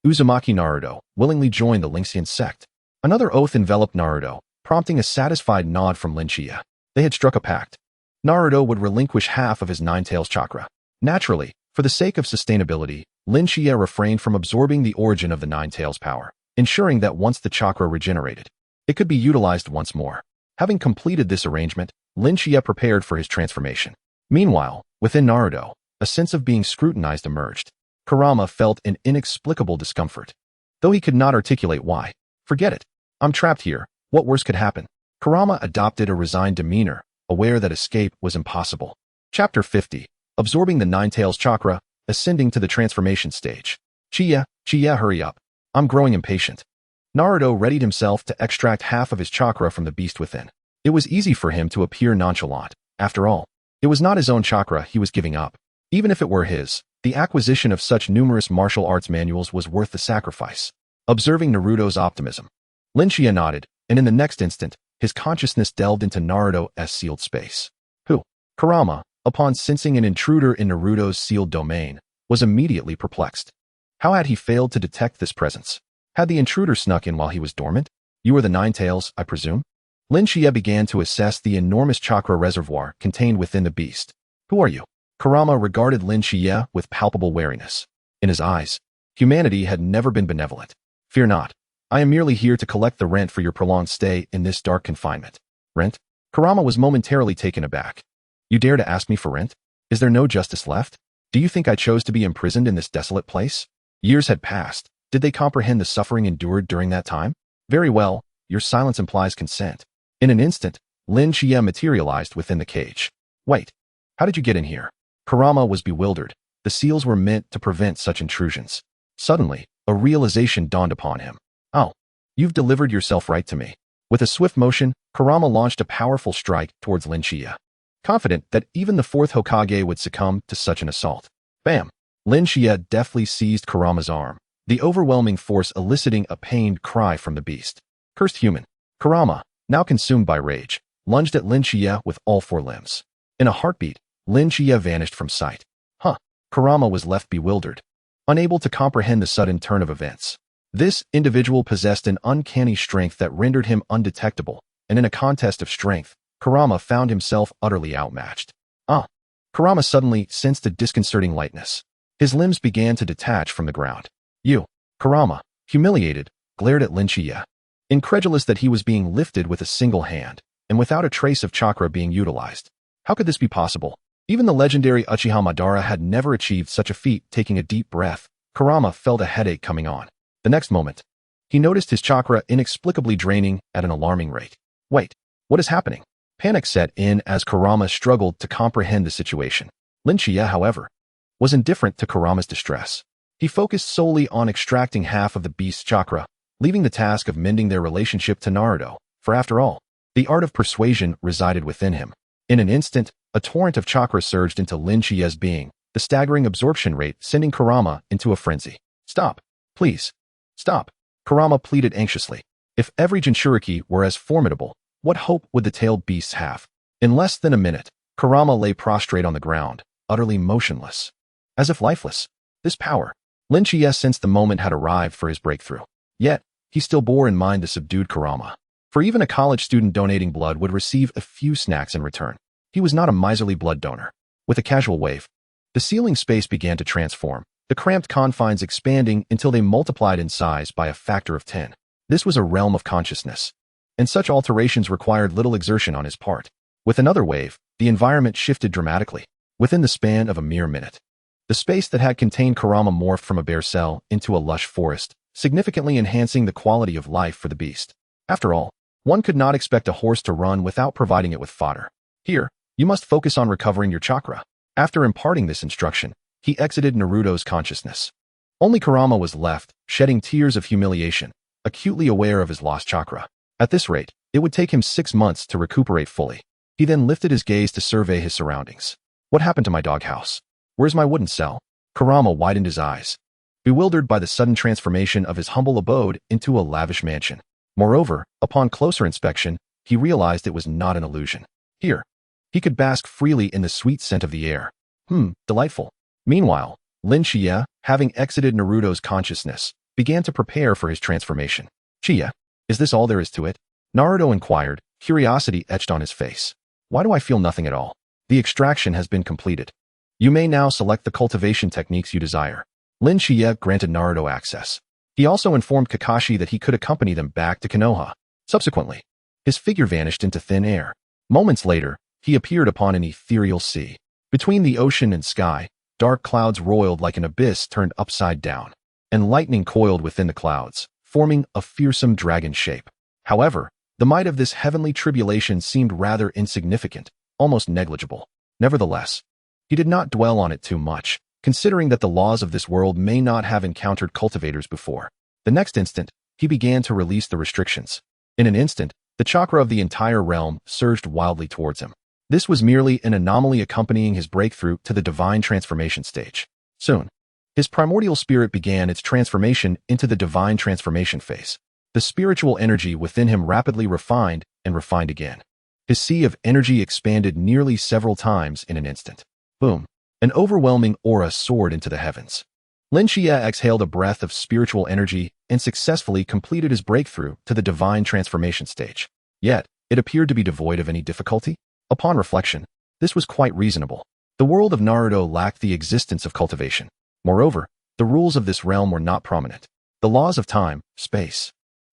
Uzumaki Naruto, willingly joined the Lingxian sect. Another oath enveloped Naruto, prompting a satisfied nod from Lin Shichiya. They had struck a pact. Naruto would relinquish half of his Nine Tails chakra. Naturally, for the sake of sustainability, Lin Shichiya refrained from absorbing the origin of the Nine Tails power, ensuring that once the chakra regenerated, it could be utilized once more. Having completed this arrangement, Lin Shichiya prepared for his transformation. Meanwhile, within Naruto, a sense of being scrutinized emerged. Kurama felt an inexplicable discomfort, though he could not articulate why. Forget it. I'm trapped here. What worse could happen? Kurama adopted a resigned demeanor, aware that escape was impossible. Chapter 50. Absorbing the Nine Tails chakra, ascending to the transformation stage. Chichiya, hurry up. I'm growing impatient. Naruto readied himself to extract half of his chakra from the beast within. It was easy for him to appear nonchalant. After all, it was not his own chakra he was giving up. Even if it were his, the acquisition of such numerous martial arts manuals was worth the sacrifice. Observing Naruto's optimism, Lin Shichiya nodded, and in the next instant, his consciousness delved into Naruto's sealed space. Who? Kurama, upon sensing an intruder in Naruto's sealed domain, was immediately perplexed. How had he failed to detect this presence? Had the intruder snuck in while he was dormant? You are the Nine Tails, I presume? Lin Shichiya began to assess the enormous chakra reservoir contained within the beast. Who are you? Kurama regarded Lin Shichiya with palpable wariness. In his eyes, humanity had never been benevolent. Fear not. I am merely here to collect the rent for your prolonged stay in this dark confinement. Rent? Kurama was momentarily taken aback. You dare to ask me for rent? Is there no justice left? Do you think I chose to be imprisoned in this desolate place? Years had passed. Did they comprehend the suffering endured during that time? Very well, your silence implies consent. In an instant, Shichiya materialized within the cage. Wait, how did you get in here? Kurama was bewildered. The seals were meant to prevent such intrusions. Suddenly, a realization dawned upon him. Oh, you've delivered yourself right to me. With a swift motion, Kurama launched a powerful strike towards Shichiya, confident that even the fourth Hokage would succumb to such an assault. Bam! Shichiya deftly seized Kurama's arm, the overwhelming force eliciting a pained cry from the beast. Cursed human! Kurama, now consumed by rage, lunged at Shichiya with all four limbs. In a heartbeat, Shichiya vanished from sight. Kurama was left bewildered, unable to comprehend the sudden turn of events. This individual possessed an uncanny strength that rendered him undetectable, and in a contest of strength, Kurama found himself utterly outmatched. Kurama suddenly sensed a disconcerting lightness. His limbs began to detach from the ground. Kurama, humiliated, glared at Shichiya, incredulous that he was being lifted with a single hand, and without a trace of chakra being utilized. How could this be possible? Even the legendary Uchiha Madara had never achieved such a feat. Taking a deep breath, Kurama felt a headache coming on. The next moment, he noticed his chakra inexplicably draining at an alarming rate. Wait, what is happening? Panic set in as Kurama struggled to comprehend the situation. Shichiya, however, was indifferent to Kurama's distress. He focused solely on extracting half of the beast's chakra, leaving the task of mending their relationship to Naruto, for after all, the art of persuasion resided within him. In an instant, a torrent of chakra surged into Shichiya's being, the staggering absorption rate sending Kurama into a frenzy. Stop. Please. Stop. Kurama pleaded anxiously. If every Jinchuriki were as formidable, what hope would the tailed beasts have? In less than a minute, Kurama lay prostrate on the ground, utterly motionless. As if lifeless. This power. Shichiya sensed the moment had arrived for his breakthrough. Yet, he still bore in mind the subdued Kurama. For even a college student donating blood would receive a few snacks in return. He was not a miserly blood donor. With a casual wave, the ceiling space began to transform, the cramped confines expanding until they multiplied in size by a factor of 10. This was a realm of consciousness, and such alterations required little exertion on his part. With another wave, the environment shifted dramatically. Within the span of a mere minute, the space that had contained Kurama morphed from a bare cell into a lush forest, significantly enhancing the quality of life for the beast. After all, one could not expect a horse to run without providing it with fodder. Here, you must focus on recovering your chakra. After imparting this instruction, he exited Naruto's consciousness. Only Kurama was left, shedding tears of humiliation, acutely aware of his lost chakra. At this rate, it would take him 6 months to recuperate fully. He then lifted his gaze to survey his surroundings. What happened to my doghouse? Where's my wooden cell? Kurama widened his eyes, bewildered by the sudden transformation of his humble abode into a lavish mansion. Moreover, upon closer inspection, he realized it was not an illusion. Here, he could bask freely in the sweet scent of the air. Delightful. Meanwhile, Shichiya, having exited Naruto's consciousness, began to prepare for his transformation. Shichiya, is this all there is to it? Naruto inquired, curiosity etched on his face. Why do I feel nothing at all? The extraction has been completed. You may now select the cultivation techniques you desire. Shichiya granted Naruto access. He also informed Kakashi that he could accompany them back to Konoha. Subsequently, his figure vanished into thin air. Moments later, he appeared upon an ethereal sea. Between the ocean and sky, dark clouds roiled like an abyss turned upside down, and lightning coiled within the clouds, forming a fearsome dragon shape. However, the might of this heavenly tribulation seemed rather insignificant, almost negligible. Nevertheless, he did not dwell on it too much, considering that the laws of this world may not have encountered cultivators before. The next instant, he began to release the restrictions. In an instant, the chakra of the entire realm surged wildly towards him. This was merely an anomaly accompanying his breakthrough to the divine transformation stage. Soon, his primordial spirit began its transformation into the divine transformation phase. The spiritual energy within him rapidly refined and refined again. His sea of energy expanded nearly several times in an instant. Boom! An overwhelming aura soared into the heavens. Shichiya exhaled a breath of spiritual energy and successfully completed his breakthrough to the divine transformation stage. Yet, it appeared to be devoid of any difficulty. Upon reflection, this was quite reasonable. The world of Naruto lacked the existence of cultivation. Moreover, the rules of this realm were not prominent. The laws of time, space,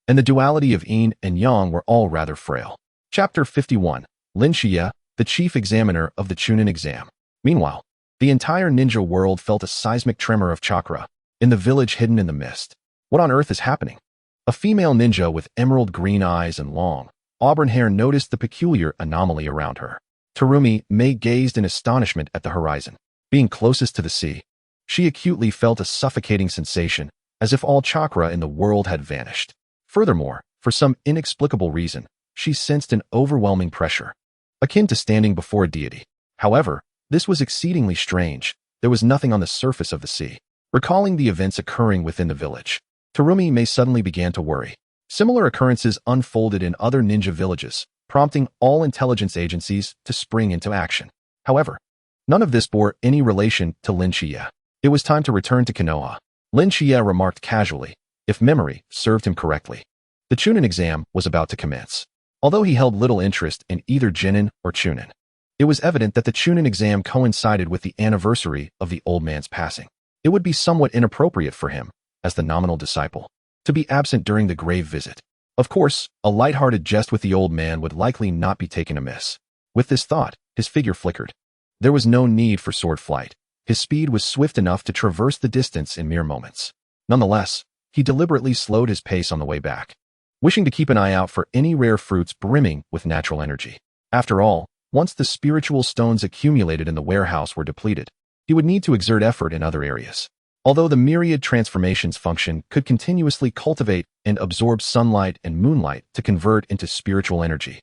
and the duality of yin and yang were all rather frail. Chapter 51. Shichiya, the chief examiner of the Chunin exam. Meanwhile, the entire ninja world felt a seismic tremor of chakra in the village hidden in the mist. What on earth is happening? A female ninja with emerald green eyes and long, auburn hair noticed the peculiar anomaly around her. Terumi May gazed in astonishment at the horizon. Being closest to the sea, she acutely felt a suffocating sensation, as if all chakra in the world had vanished. Furthermore, for some inexplicable reason, she sensed an overwhelming pressure, akin to standing before a deity. However, this was exceedingly strange. There was nothing on the surface of the sea. Recalling the events occurring within the village, Terumi May suddenly began to worry. Similar occurrences unfolded in other ninja villages, prompting all intelligence agencies to spring into action. However, none of this bore any relation to Shichiya. It was time to return to Konoha. Shichiya remarked casually, if memory served him correctly. The Chunin exam was about to commence. Although he held little interest in either Jinin or Chunin, it was evident that the Chunin exam coincided with the anniversary of the old man's passing. It would be somewhat inappropriate for him, as the nominal disciple, to be absent during the grave visit. Of course, a light-hearted jest with the old man would likely not be taken amiss. With this thought, his figure flickered. There was no need for sword flight. His speed was swift enough to traverse the distance in mere moments. Nonetheless, he deliberately slowed his pace on the way back, wishing to keep an eye out for any rare fruits brimming with natural energy. After all, once the spiritual stones accumulated in the warehouse were depleted, he would need to exert effort in other areas. Although the myriad transformations function could continuously cultivate and absorb sunlight and moonlight to convert into spiritual energy,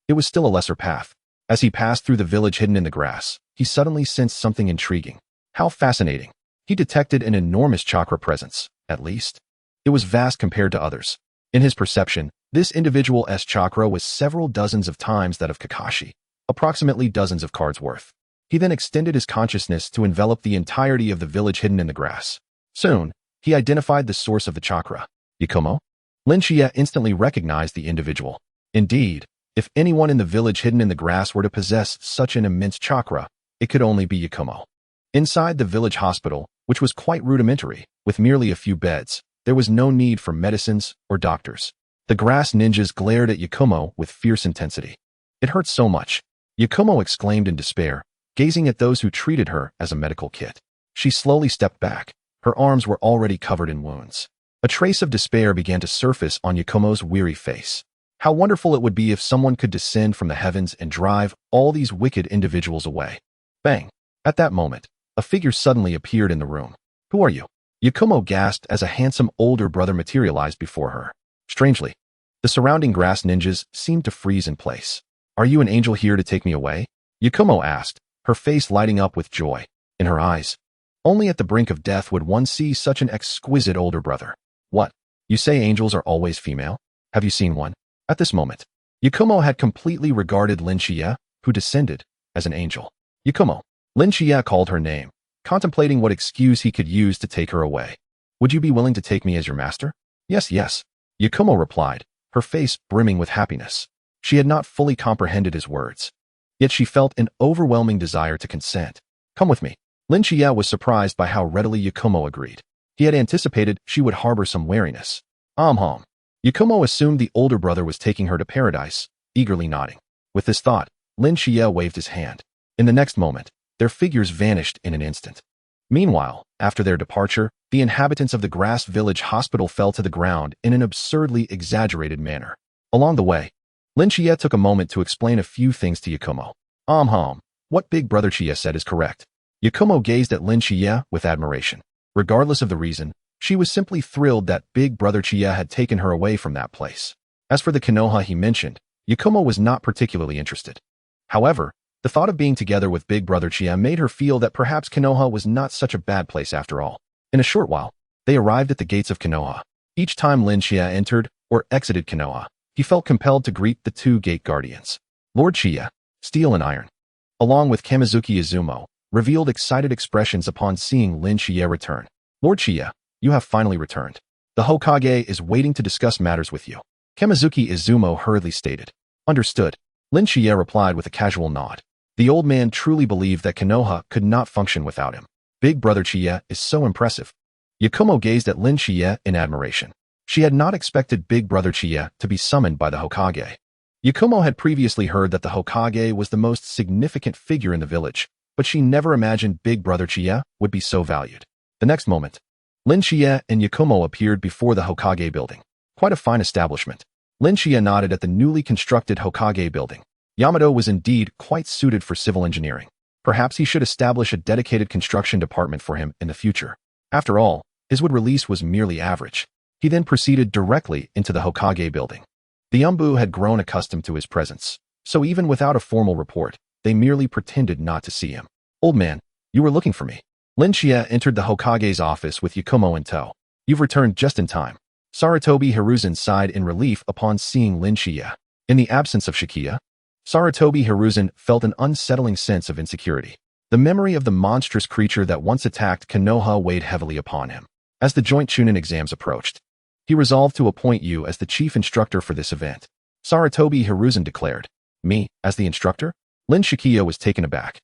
it was still a lesser path. As he passed through the village hidden in the grass, he suddenly sensed something intriguing. How fascinating. He detected an enormous chakra presence, at least. It was vast compared to others. In his perception, this individual's chakra was several dozens of times that of Kakashi, approximately dozens of cards worth. He then extended his consciousness to envelop the entirety of the village hidden in the grass. Soon, he identified the source of the chakra. Yakumo? Shichiya instantly recognized the individual. Indeed, if anyone in the village hidden in the grass were to possess such an immense chakra, it could only be Yakumo. Inside the village hospital, which was quite rudimentary, with merely a few beds, there was no need for medicines or doctors. The grass ninjas glared at Yakumo with fierce intensity. It hurt so much, Yakumo exclaimed in despair, gazing at those who treated her as a medical kit. She slowly stepped back. Her arms were already covered in wounds. A trace of despair began to surface on Yakumo's weary face. How wonderful it would be if someone could descend from the heavens and drive all these wicked individuals away. Bang! At that moment, a figure suddenly appeared in the room. Who are you? Yakumo gasped as a handsome older brother materialized before her. Strangely, the surrounding grass ninjas seemed to freeze in place. Are you an angel here to take me away? Yakumo asked, her face lighting up with joy. In her eyes, only at the brink of death would one see such an exquisite older brother. What? You say angels are always female? Have you seen one? At this moment, Yakumo had completely regarded Shichiya, who descended, as an angel. Yakumo. Shichiya called her name, contemplating what excuse he could use to take her away. Would you be willing to take me as your master? Yes, yes. Yakumo replied, her face brimming with happiness. She had not fully comprehended his words, yet she felt an overwhelming desire to consent. Come with me. Shichiya was surprised by how readily Yakumo agreed. He had anticipated she would harbor some wariness. Yakumo assumed the older brother was taking her to paradise, eagerly nodding. With this thought, Shichiya waved his hand. In the next moment, their figures vanished in an instant. Meanwhile, after their departure, the inhabitants of the grass village hospital fell to the ground in an absurdly exaggerated manner. Along the way, Shichiya took a moment to explain a few things to Yakumo. What Big Brother Shichiya said is correct. Yakumo gazed at Shichiya with admiration. Regardless of the reason, she was simply thrilled that Big Brother Shichiya had taken her away from that place. As for the Konoha he mentioned, Yakumo was not particularly interested. However, the thought of being together with Big Brother Shichiya made her feel that perhaps Konoha was not such a bad place after all. In a short while, they arrived at the gates of Konoha. Each time Shichiya entered or exited Konoha, he felt compelled to greet the two gate guardians. Lord Shichiya, Steel and Iron, along with Kamizuki Izumo, revealed excited expressions upon seeing Shichiya return. Lord Shichiya, you have finally returned. The Hokage is waiting to discuss matters with you. Kamizuki Izumo hurriedly stated. Understood. Shichiya replied with a casual nod. The old man truly believed that Konoha could not function without him. Big Brother Shichiya is so impressive. Yakumo gazed at Shichiya in admiration. She had not expected Big Brother Shichiya to be summoned by the Hokage. Yakumo had previously heard that the Hokage was the most significant figure in the village, but she never imagined Big Brother Shichiya would be so valued. The next moment, Shichiya and Yakumo appeared before the Hokage building. Quite a fine establishment. Shichiya nodded at the newly constructed Hokage building. Yamato was indeed quite suited for civil engineering. Perhaps he should establish a dedicated construction department for him in the future. After all, his wood release was merely average. He then proceeded directly into the Hokage building. The Umbu had grown accustomed to his presence, so even without a formal report, they merely pretended not to see him. "Old man, you were looking for me." Shichiya entered the Hokage's office with Yakumo in tow. "You've returned just in time." Sarutobi Hiruzen sighed in relief upon seeing Shichiya. In the absence of Shichiya, Sarutobi Hiruzen felt an unsettling sense of insecurity. The memory of the monstrous creature that once attacked Konoha weighed heavily upon him. As the joint Chunin exams approached, he resolved to appoint you as the chief instructor for this event. Sarutobi Hiruzen declared. "Me, as the instructor?" Shichiya was taken aback.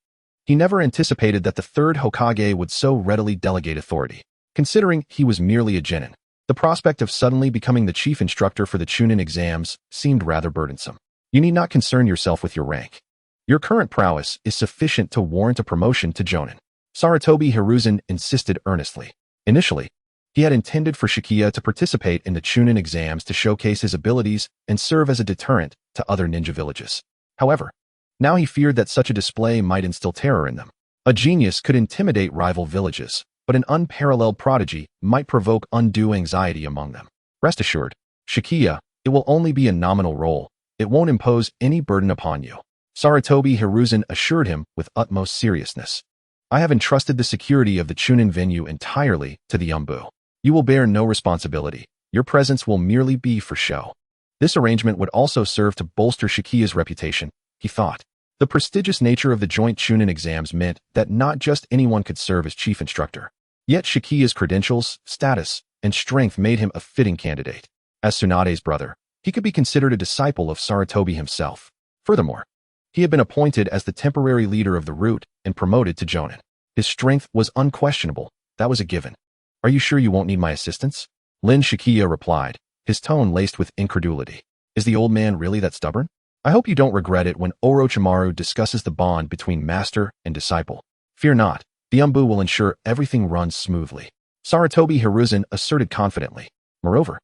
He never anticipated that the third Hokage would so readily delegate authority. Considering he was merely a genin, the prospect of suddenly becoming the chief instructor for the Chunin exams seemed rather burdensome. "You need not concern yourself with your rank. Your current prowess is sufficient to warrant a promotion to Jonin." Sarutobi Hiruzen insisted earnestly. Initially, he had intended for Shichiya to participate in the Chunin exams to showcase his abilities and serve as a deterrent to other ninja villages. However, now he feared that such a display might instill terror in them. A genius could intimidate rival villages, but an unparalleled prodigy might provoke undue anxiety among them. "Rest assured, Shichiya, it will only be a nominal role. It won't impose any burden upon you." Sarutobi Hiruzen assured him with utmost seriousness. "I have entrusted the security of the Chunin venue entirely to the Umbu. You will bear no responsibility. Your presence will merely be for show." This arrangement would also serve to bolster Shichiya's reputation, he thought. The prestigious nature of the joint Chunin exams meant that not just anyone could serve as chief instructor. Yet Shichiya's credentials, status, and strength made him a fitting candidate. As Tsunade's brother, he could be considered a disciple of Sarutobi himself. Furthermore, he had been appointed as the temporary leader of the route and promoted to Jonin. His strength was unquestionable. That was a given. "Are you sure you won't need my assistance?" Shichiya replied, his tone laced with incredulity. "Is the old man really that stubborn? I hope you don't regret it when Orochimaru discusses the bond between master and disciple. Fear not, the Umbu will ensure everything runs smoothly." Sarutobi Hiruzen asserted confidently. Moreover,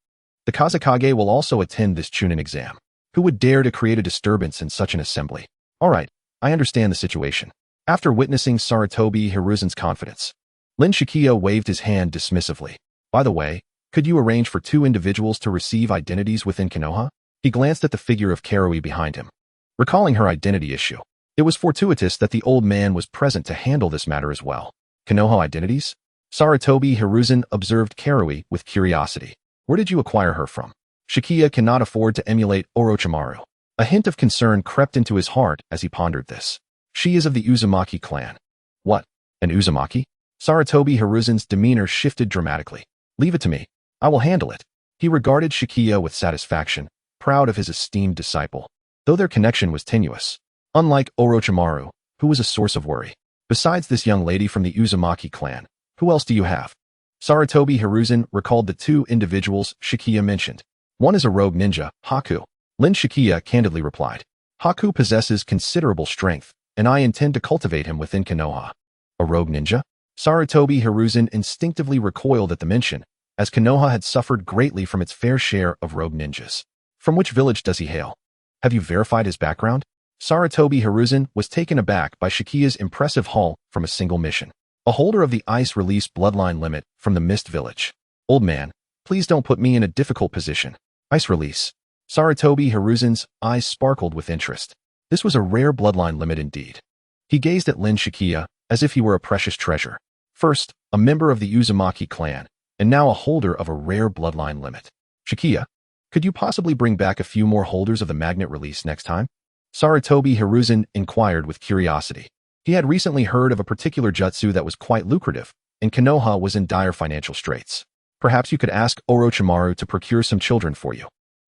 the Kazekage will also attend this Chunin exam. Who would dare to create a disturbance in such an assembly? "All right, I understand the situation." After witnessing Sarutobi Hiruzen's confidence, Shichiya waved his hand dismissively. "By the way, could you arrange for 2 individuals to receive identities within Konoha?" He glanced at the figure of Karui behind him. Recalling her identity issue, it was fortuitous that the old man was present to handle this matter as well. "Konoha identities?" Sarutobi Hiruzen observed Karui with curiosity. "Where did you acquire her from?" Shichiya cannot afford to emulate Orochimaru. A hint of concern crept into his heart as he pondered this. "She is of the Uzumaki clan." "What? An Uzumaki?" Sarutobi Hiruzen's demeanor shifted dramatically. "Leave it to me. I will handle it." He regarded Shichiya with satisfaction, proud of his esteemed disciple, though their connection was tenuous. Unlike Orochimaru, who was a source of worry. "Besides this young lady from the Uzumaki clan, who else do you have?" Sarutobi Hiruzen recalled the 2 individuals Shichiya mentioned. "One is a rogue ninja, Haku." Shichiya candidly replied. "Haku possesses considerable strength, and I intend to cultivate him within Konoha." "A rogue ninja?" Sarutobi Hiruzen instinctively recoiled at the mention, as Konoha had suffered greatly from its fair share of rogue ninjas. "From which village does he hail? Have you verified his background?" Sarutobi Hiruzen was taken aback by Shichiya's impressive haul from a single mission. A holder of the ice release bloodline limit from the Mist Village. "Old man, please don't put me in a difficult position." Ice release. Sarutobi Hiruzen's eyes sparkled with interest. This was a rare bloodline limit indeed. He gazed at Shichiya as if he were a precious treasure. First, a member of the Uzumaki clan, and now a holder of a rare bloodline limit. "Shichiya, could you possibly bring back a few more holders of the magnet release next time?" Sarutobi Hiruzen inquired with curiosity. He had recently heard of a particular jutsu that was quite lucrative, and Konoha was in dire financial straits. "Perhaps you could ask Orochimaru to procure some children for you."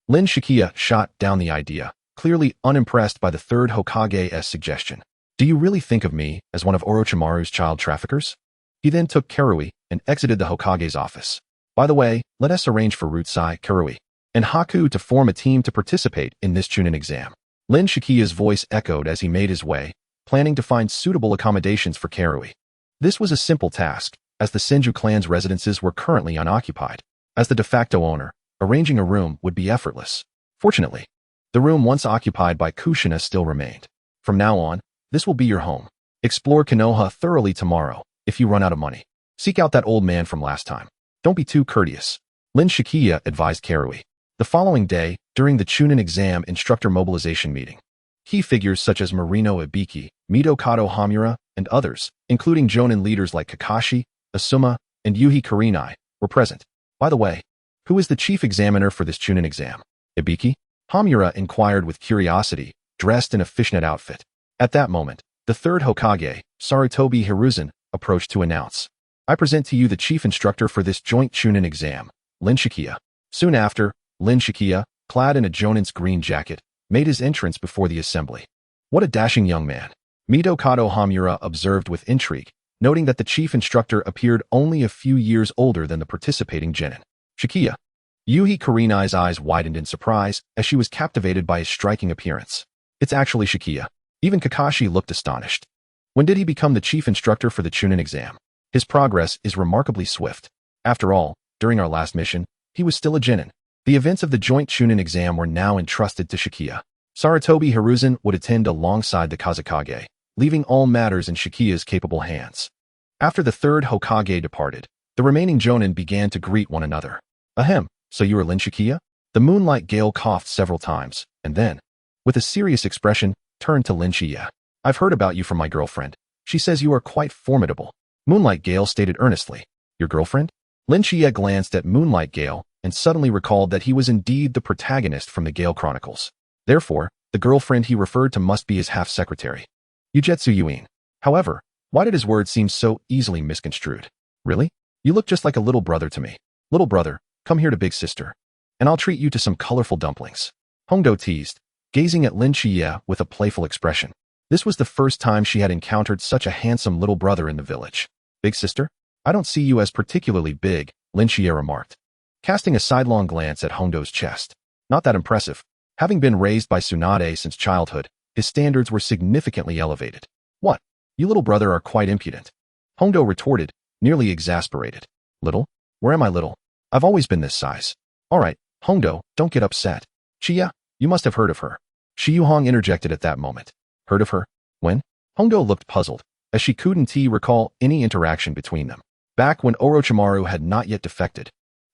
Shichiya shot down the idea, clearly unimpressed by the third Hokage's suggestion. "Do you really think of me as one of Orochimaru's child traffickers?" He then took Karui and exited the Hokage's office. "By the way, let us arrange for Rutsai, Karui, and Haku to form a team to participate in this Chunin exam." Shichiya's voice echoed as he made his way, planning to find suitable accommodations for Karui. This was a simple task, as the Senju clan's residences were currently unoccupied. As the de facto owner, arranging a room would be effortless. Fortunately, the room once occupied by Kushina still remained. From now on, this will be your home. Explore Konoha thoroughly tomorrow. If you run out of money, seek out that old man from last time. Don't be too courteous. Lin Shichiya advised Karui. The following day, during the Chunin exam instructor mobilization meeting, key figures such as Marino Ibiki, Midokado Hamura, and others, including Jonin leaders like Kakashi, Asuma, and Yuhi Kurenai, were present. By the way, who is the chief examiner for this Chunin exam? Ibiki? Hamura inquired with curiosity, dressed in a fishnet outfit. At that moment, the third Hokage, Sarutobi Hiruzen, approached to announce, I present to you the chief instructor for this joint Chunin exam, Lin Shichiya. Soon after, Lin Shichiya, clad in a Jonin's green jacket, made his entrance before the assembly. What a dashing young man. Midokado Hamura observed with intrigue, noting that the chief instructor appeared only a few years older than the participating genin. Shichiya. Yuhi Kurenai's eyes widened in surprise as she was captivated by his striking appearance. It's actually Shichiya. Even Kakashi looked astonished. When did he become the chief instructor for the Chunin exam? His progress is remarkably swift. After all, during our last mission, he was still a genin. The events of the joint Chunin exam were now entrusted to Shichiya. Sarutobi Hiruzen would attend alongside the Kazekage, leaving all matters in Shichiya's capable hands. After the third Hokage departed, the remaining Jonin began to greet one another. Ahem, so you are Lin Shichiya? The Moonlight Gale coughed several times, and then, with a serious expression, turned to Lin Shichiya. I've heard about you from my girlfriend. She says you are quite formidable. Moonlight Gale stated earnestly. Your girlfriend? Lin Shichiya glanced at Moonlight Gale and suddenly recalled that he was indeed the protagonist from the Gale Chronicles. Therefore, the girlfriend he referred to must be his half-secretary, Ugetsu Yuin. However, why did his words seem so easily misconstrued? Really? You look just like a little brother to me. Little brother, come here to big sister, and I'll treat you to some colorful dumplings. Hongdo teased, gazing at Lin Shichiya with a playful expression. This was the first time she had encountered such a handsome little brother in the village. Big sister? I don't see you as particularly big, Lin Shichiya remarked, casting a sidelong glance at Hongdo's chest. Not that impressive. Having been raised by Tsunade since childhood, his standards were significantly elevated. What? You little brother are quite impudent. Hongdo retorted, nearly exasperated. Little? Where am I little? I've always been this size. All right, Hongdo, don't get upset. Shichiya, you must have heard of her. Shiyuhong interjected at that moment. Heard of her? When? Hongdo looked puzzled, as she couldn't recall any interaction between them. Back when Orochimaru had not yet defected.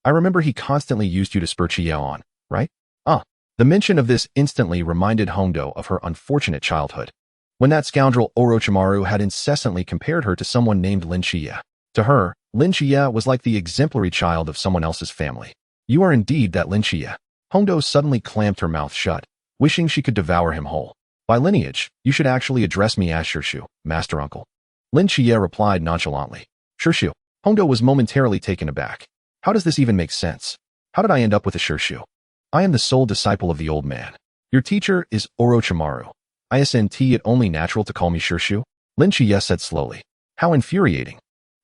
I remember he constantly used you to spur Shichiya on, right? The mention of this instantly reminded Hongdo of her unfortunate childhood, when that scoundrel Orochimaru had incessantly compared her to someone named Lin Shichiya. To her, Lin Shichiya was like the exemplary child of someone else's family. You are indeed that Lin Shichiya. Hongdo suddenly clamped her mouth shut, wishing she could devour him whole. By lineage, you should actually address me as Shirshu, Master Uncle. Lin Shichiya replied nonchalantly. Shirshu. Hongdo was momentarily taken aback. How does this even make sense? How did I end up with a Shirshu? I am the sole disciple of the old man. Your teacher is Orochimaru. Isn't it only natural to call me Shirshu? Lin Shichiya said slowly. How infuriating.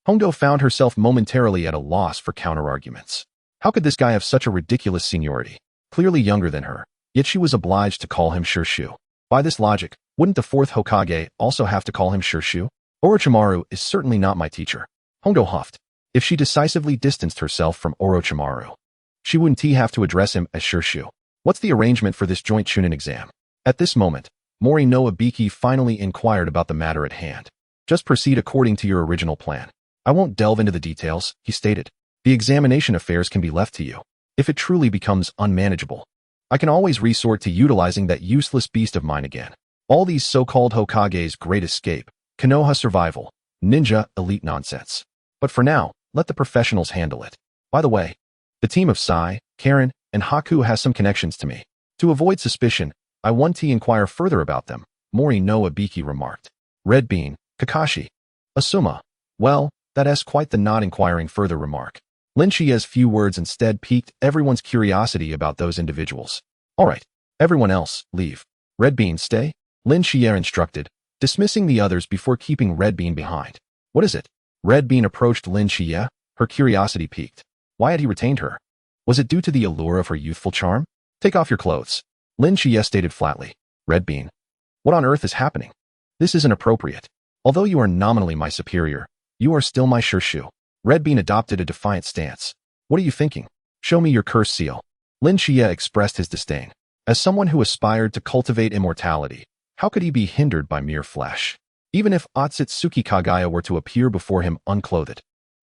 Hongdo found herself momentarily at a loss for counter-arguments. How could this guy have such a ridiculous seniority? Clearly younger than her, yet she was obliged to call him Shirshu. By this logic, wouldn't the fourth Hokage also have to call him Shirshu? Orochimaru is certainly not my teacher. Hongdo huffed. If she decisively distanced herself from Orochimaru, she wouldn't have to address him as Shirshu. What's the arrangement for this joint Chunin exam? At this moment, Mori no Ibiki finally inquired about the matter at hand. Just proceed according to your original plan. I won't delve into the details, he stated. The examination affairs can be left to you. If it truly becomes unmanageable, I can always resort to utilizing that useless beast of mine again. All these so-called Hokage's great escape, Konoha survival, ninja elite nonsense. But for now, let the professionals handle it. By the way, the team of Sai, Karen, and Haku has some connections to me. To avoid suspicion, I want to inquire further about them, Mori no Ibiki remarked. Red Bean, Kakashi, Asuma. Well, that's quite the not inquiring further remark. Lin Shichiya's few words instead piqued everyone's curiosity about those individuals. All right, everyone else, leave. Red Bean, stay? Lin Shichiya instructed, dismissing the others before keeping Red Bean behind. What is it? Red Bean approached Lin Shichiya, her curiosity piqued. Why had he retained her? Was it due to the allure of her youthful charm? Take off your clothes. Lin Shichiya stated flatly. Red Bean. What on earth is happening? This isn't appropriate. Although you are nominally my superior, you are still my Shirshu. Red Bean adopted a defiant stance. What are you thinking? Show me your curse seal. Lin Shichiya expressed his disdain. As someone who aspired to cultivate immortality, how could he be hindered by mere flesh? Even if Atsutsuki Kagaya were to appear before him unclothed,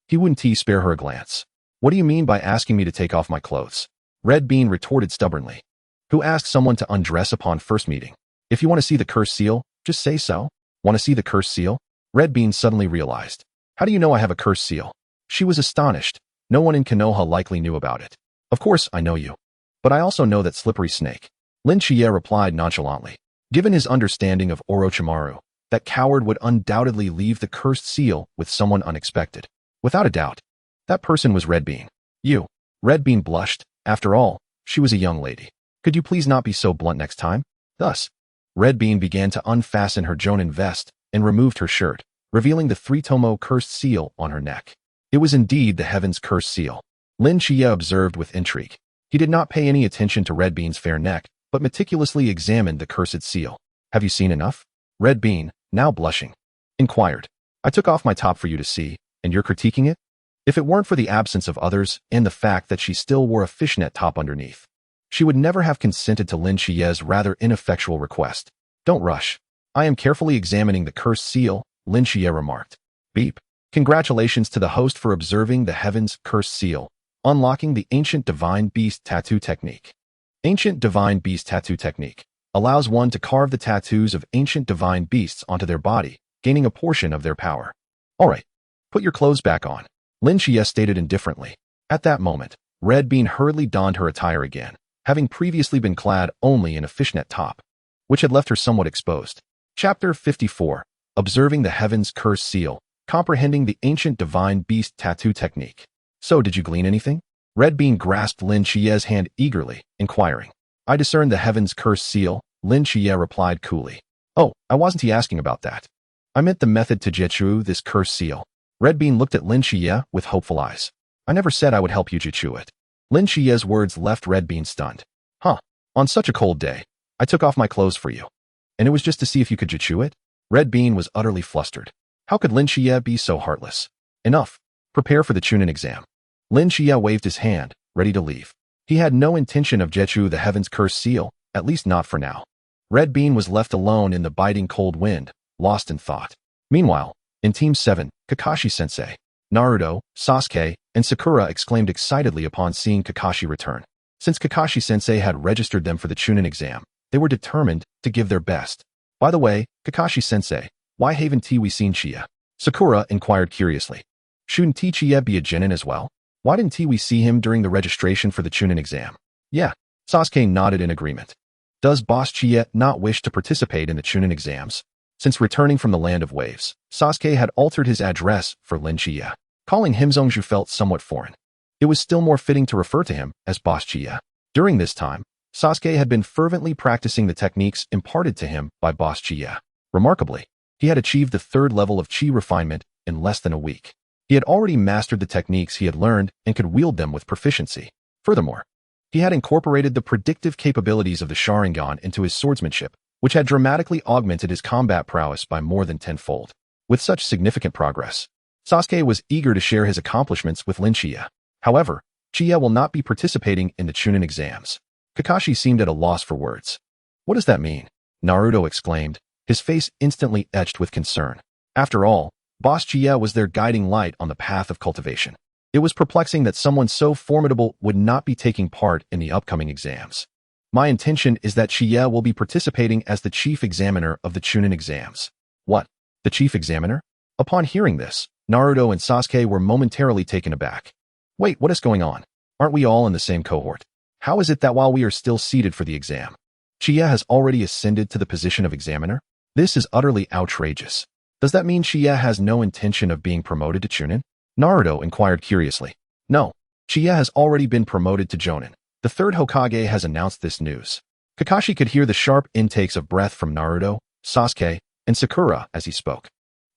he wouldn't spare her a glance. What do you mean by asking me to take off my clothes? Red Bean retorted stubbornly. Who asked someone to undress upon first meeting? If you want to see the cursed seal, just say so. Want to see the cursed seal? Red Bean suddenly realized. How do you know I have a cursed seal? She was astonished. No one in Konoha likely knew about it. Of course I know you. But I also know that slippery snake. Lin Shichiya replied nonchalantly. Given his understanding of Orochimaru, that coward would undoubtedly leave the cursed seal with someone unexpected. Without a doubt. That person was Red Bean. You. Red Bean blushed. After all, she was a young lady. Could you please not be so blunt next time? Thus, Red Bean began to unfasten her Jonin vest and removed her shirt, revealing the 3-tomo cursed seal on her neck. It was indeed the heaven's cursed seal. Lin Shichiya observed with intrigue. He did not pay any attention to Red Bean's fair neck, but meticulously examined the cursed seal. Have you seen enough? Red Bean, now blushing, inquired. I took off my top for you to see, and you're critiquing it? If it weren't for the absence of others and the fact that she still wore a fishnet top underneath, she would never have consented to Lin Shichiya's rather ineffectual request. Don't rush. I am carefully examining the cursed seal, Lin Shichiya remarked. Beep. Congratulations to the host for observing the heaven's cursed seal, unlocking the Ancient Divine Beast Tattoo Technique. Ancient Divine Beast Tattoo Technique allows one to carve the tattoos of ancient divine beasts onto their body, gaining a portion of their power. All right, put your clothes back on, Lin Shichiya stated indifferently. At that moment, Red Bean hurriedly donned her attire again, having previously been clad only in a fishnet top, which had left her somewhat exposed. Chapter 54. Observing the Heaven's Cursed Seal, Comprehending the Ancient Divine Beast Tattoo Technique. So, did you glean anything? Red Bean grasped Lin Shichiya's hand eagerly, inquiring. I discerned the Heaven's Cursed Seal, Lin Shichiya replied coolly. Oh, I wasn't asking about that. I meant the method to Jichu this cursed seal. Red Bean looked at Lin Shichiya with hopeful eyes. I never said I would help you Jichu it. Lin Shichiya's words left Red Bean stunned. Huh, on such a cold day, I took off my clothes for you. And it was just to see if you could Jichu it? Red Bean was utterly flustered. How could Lin Shichiya be so heartless? Enough. Prepare for the Chunin exam. Lin Shichiya waved his hand, ready to leave. He had no intention of Jichu the Heaven's Cursed Seal, at least not for now. Red Bean was left alone in the biting cold wind, lost in thought. Meanwhile, in Team 7, Kakashi-sensei, Naruto, Sasuke, and Sakura exclaimed excitedly upon seeing Kakashi return. Since Kakashi-sensei had registered them for the Chunin exam, they were determined to give their best. By the way, Kakashi-sensei, why haven't we seen Shichiya? Sakura inquired curiously. Shouldn't Shichiya be a genin as well? Why didn't we see him during the registration for the Chunin exam? Yeah, Sasuke nodded in agreement. Does Boss Shichiya not wish to participate in the Chunin exams? Since returning from the Land of Waves, Sasuke had altered his address for Lin Shichiya. Calling him Zongju felt somewhat foreign. It was still more fitting to refer to him as Boss Shichiya. During this time, Sasuke had been fervently practicing the techniques imparted to him by Boss Shichiya. Remarkably, he had achieved the 3rd level of chi refinement in less than a week. He had already mastered the techniques he had learned and could wield them with proficiency. Furthermore, he had incorporated the predictive capabilities of the Sharingan into his swordsmanship, which had dramatically augmented his combat prowess by more than 10-fold. With such significant progress, Sasuke was eager to share his accomplishments with Lin Shichiya. However, Shichiya will not be participating in the Chunin exams. Kakashi seemed at a loss for words. What does that mean? Naruto exclaimed, his face instantly etched with concern. After all, Boss Shichiya was their guiding light on the path of cultivation. It was perplexing that someone so formidable would not be taking part in the upcoming exams. My intention is that Shichiya will be participating as the chief examiner of the Chunin exams. What? The chief examiner? Upon hearing this, Naruto and Sasuke were momentarily taken aback. Wait, what is going on? Aren't we all in the same cohort? How is it that while we are still seated for the exam, Shichiya has already ascended to the position of examiner? This is utterly outrageous. Does that mean Shichiya has no intention of being promoted to Chunin? Naruto inquired curiously. No, Shichiya has already been promoted to Jonin. The 3rd Hokage has announced this news. Kakashi could hear the sharp intakes of breath from Naruto, Sasuke, and Sakura as he spoke.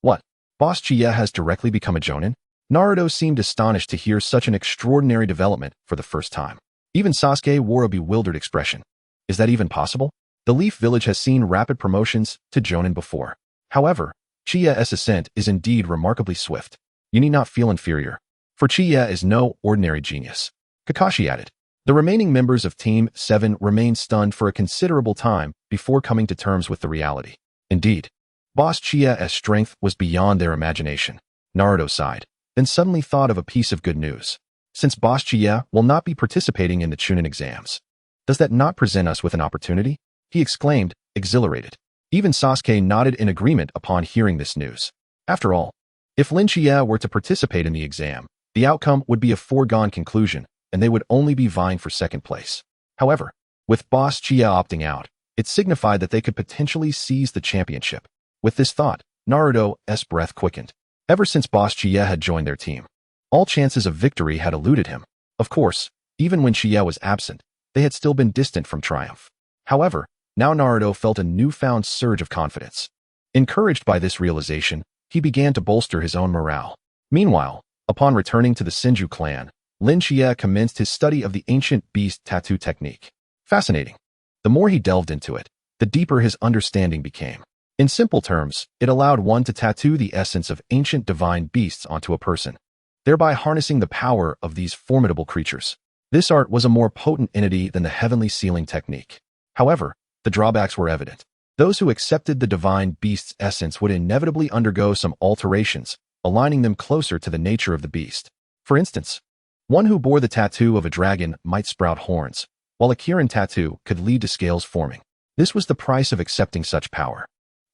What? Boss Shichiya has directly become a Jonin? Naruto seemed astonished to hear such an extraordinary development for the first time. Even Sasuke wore a bewildered expression. Is that even possible? The Leaf Village has seen rapid promotions to Jonin before. However, Shichiya's ascent is indeed remarkably swift. You need not feel inferior, for Shichiya is no ordinary genius. Kakashi added. The remaining members of Team 7 remained stunned for a considerable time before coming to terms with the reality. Indeed, Boss Chiya's strength was beyond their imagination. Naruto sighed, then suddenly thought of a piece of good news. Since Boss Chiya will not be participating in the Chunin exams, does that not present us with an opportunity? He exclaimed, exhilarated. Even Sasuke nodded in agreement upon hearing this news. After all, if Lin Chiya were to participate in the exam, the outcome would be a foregone conclusion, and they would only be vying for second place. However, with Boss Chiya opting out, it signified that they could potentially seize the championship. With this thought, Naruto's breath quickened. Ever since Boss Chiya had joined their team, all chances of victory had eluded him. Of course, even when Chiya was absent, they had still been distant from triumph. However, now Naruto felt a newfound surge of confidence. Encouraged by this realization, he began to bolster his own morale. Meanwhile, upon returning to the Senju clan, Lin Chiya commenced his study of the ancient beast tattoo technique. Fascinating. The more he delved into it, the deeper his understanding became. In simple terms, it allowed one to tattoo the essence of ancient divine beasts onto a person, thereby harnessing the power of these formidable creatures. This art was a more potent entity than the heavenly sealing technique. However, the drawbacks were evident. Those who accepted the divine beast's essence would inevitably undergo some alterations, aligning them closer to the nature of the beast. For instance, one who bore the tattoo of a dragon might sprout horns, while a Kirin tattoo could lead to scales forming. This was the price of accepting such power,